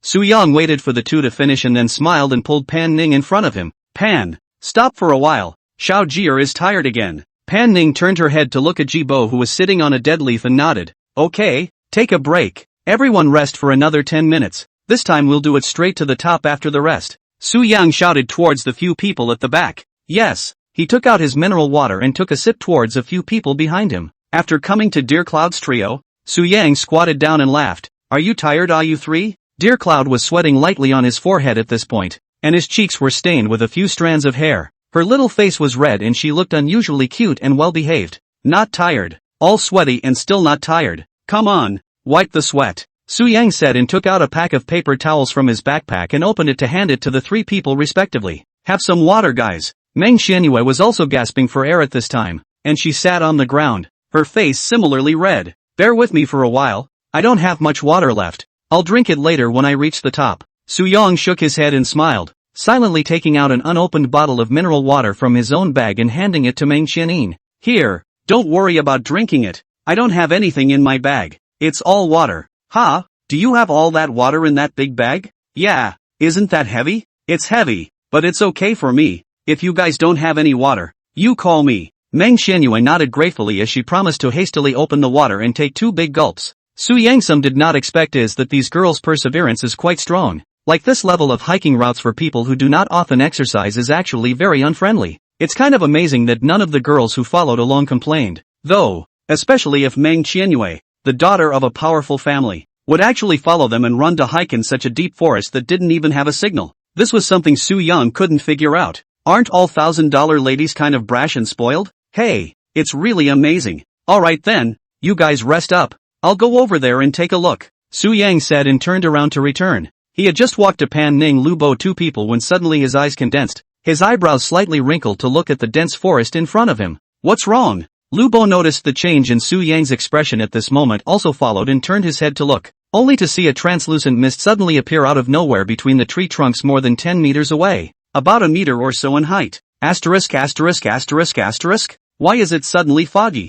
Speaker 1: Su Yang waited for the two to finish and then smiled and pulled Pan Ning in front of him. "Pan, stop for a while. Xiao Jier is tired again." Pan Ning turned her head to look at Ji Bo, who was sitting on a dead leaf, and nodded. "Okay, take a break. Everyone rest for another 10 minutes. This time we'll do it straight to the top after the rest." Su Yang shouted towards the few people at the back. "Yes." He took out his mineral water and took a sip towards a few people behind him. After coming to Dear Cloud's trio, Su Yang squatted down and laughed. "Are you tired, you three?" Dear Cloud was sweating lightly on his forehead at this point, and his cheeks were stained with a few strands of hair. Her little face was red and she looked unusually cute and well-behaved. "Not tired. All sweaty and still not tired. Come on, wipe the sweat," Su Yang said, and took out a pack of paper towels from his backpack and opened it to hand it to the three people respectively. "Have some water, guys." Meng Xianyue was also gasping for air at this time, and she sat on the ground, her face similarly red. "Bear with me for a while. I don't have much water left. I'll drink it later when I reach the top." Su Yang shook his head and smiled, silently taking out an unopened bottle of mineral water from his own bag and handing it to Meng Xianyue. "Here, don't worry about drinking it. I don't have anything in my bag. It's all water." "Huh? Do you have all that water in that big bag?" "Yeah. Isn't that heavy?" "It's heavy, but it's okay for me. If you guys don't have any water, you call me." Meng Xianyue nodded gratefully as she promised to hastily open the water and take 2 big gulps. Su Yangsum did not expect is that these girls' perseverance is quite strong. Like this level of hiking routes for people who do not often exercise is actually very unfriendly. It's kind of amazing that none of the girls who followed along complained, though, especially if Meng Qianyue, the daughter of a powerful family, would actually follow them and run to hike in such a deep forest that didn't even have a signal. This was something Su Yang couldn't figure out. Aren't all $1,000 ladies kind of brash and spoiled? Hey, it's really amazing. Alright then, you guys rest up. I'll go over there and take a look. Su Yang said and turned around to return. He had just walked to Pan Ning Lubo two people when suddenly his eyes condensed. His eyebrows slightly wrinkled to look at the dense forest in front of him. What's wrong? Lubo noticed the change in Su Yang's expression at this moment, also followed and turned his head to look, only to see a translucent mist suddenly appear out of nowhere between the tree trunks more than 10 meters away, about a meter or so in height. Asterisk. Why is it suddenly foggy?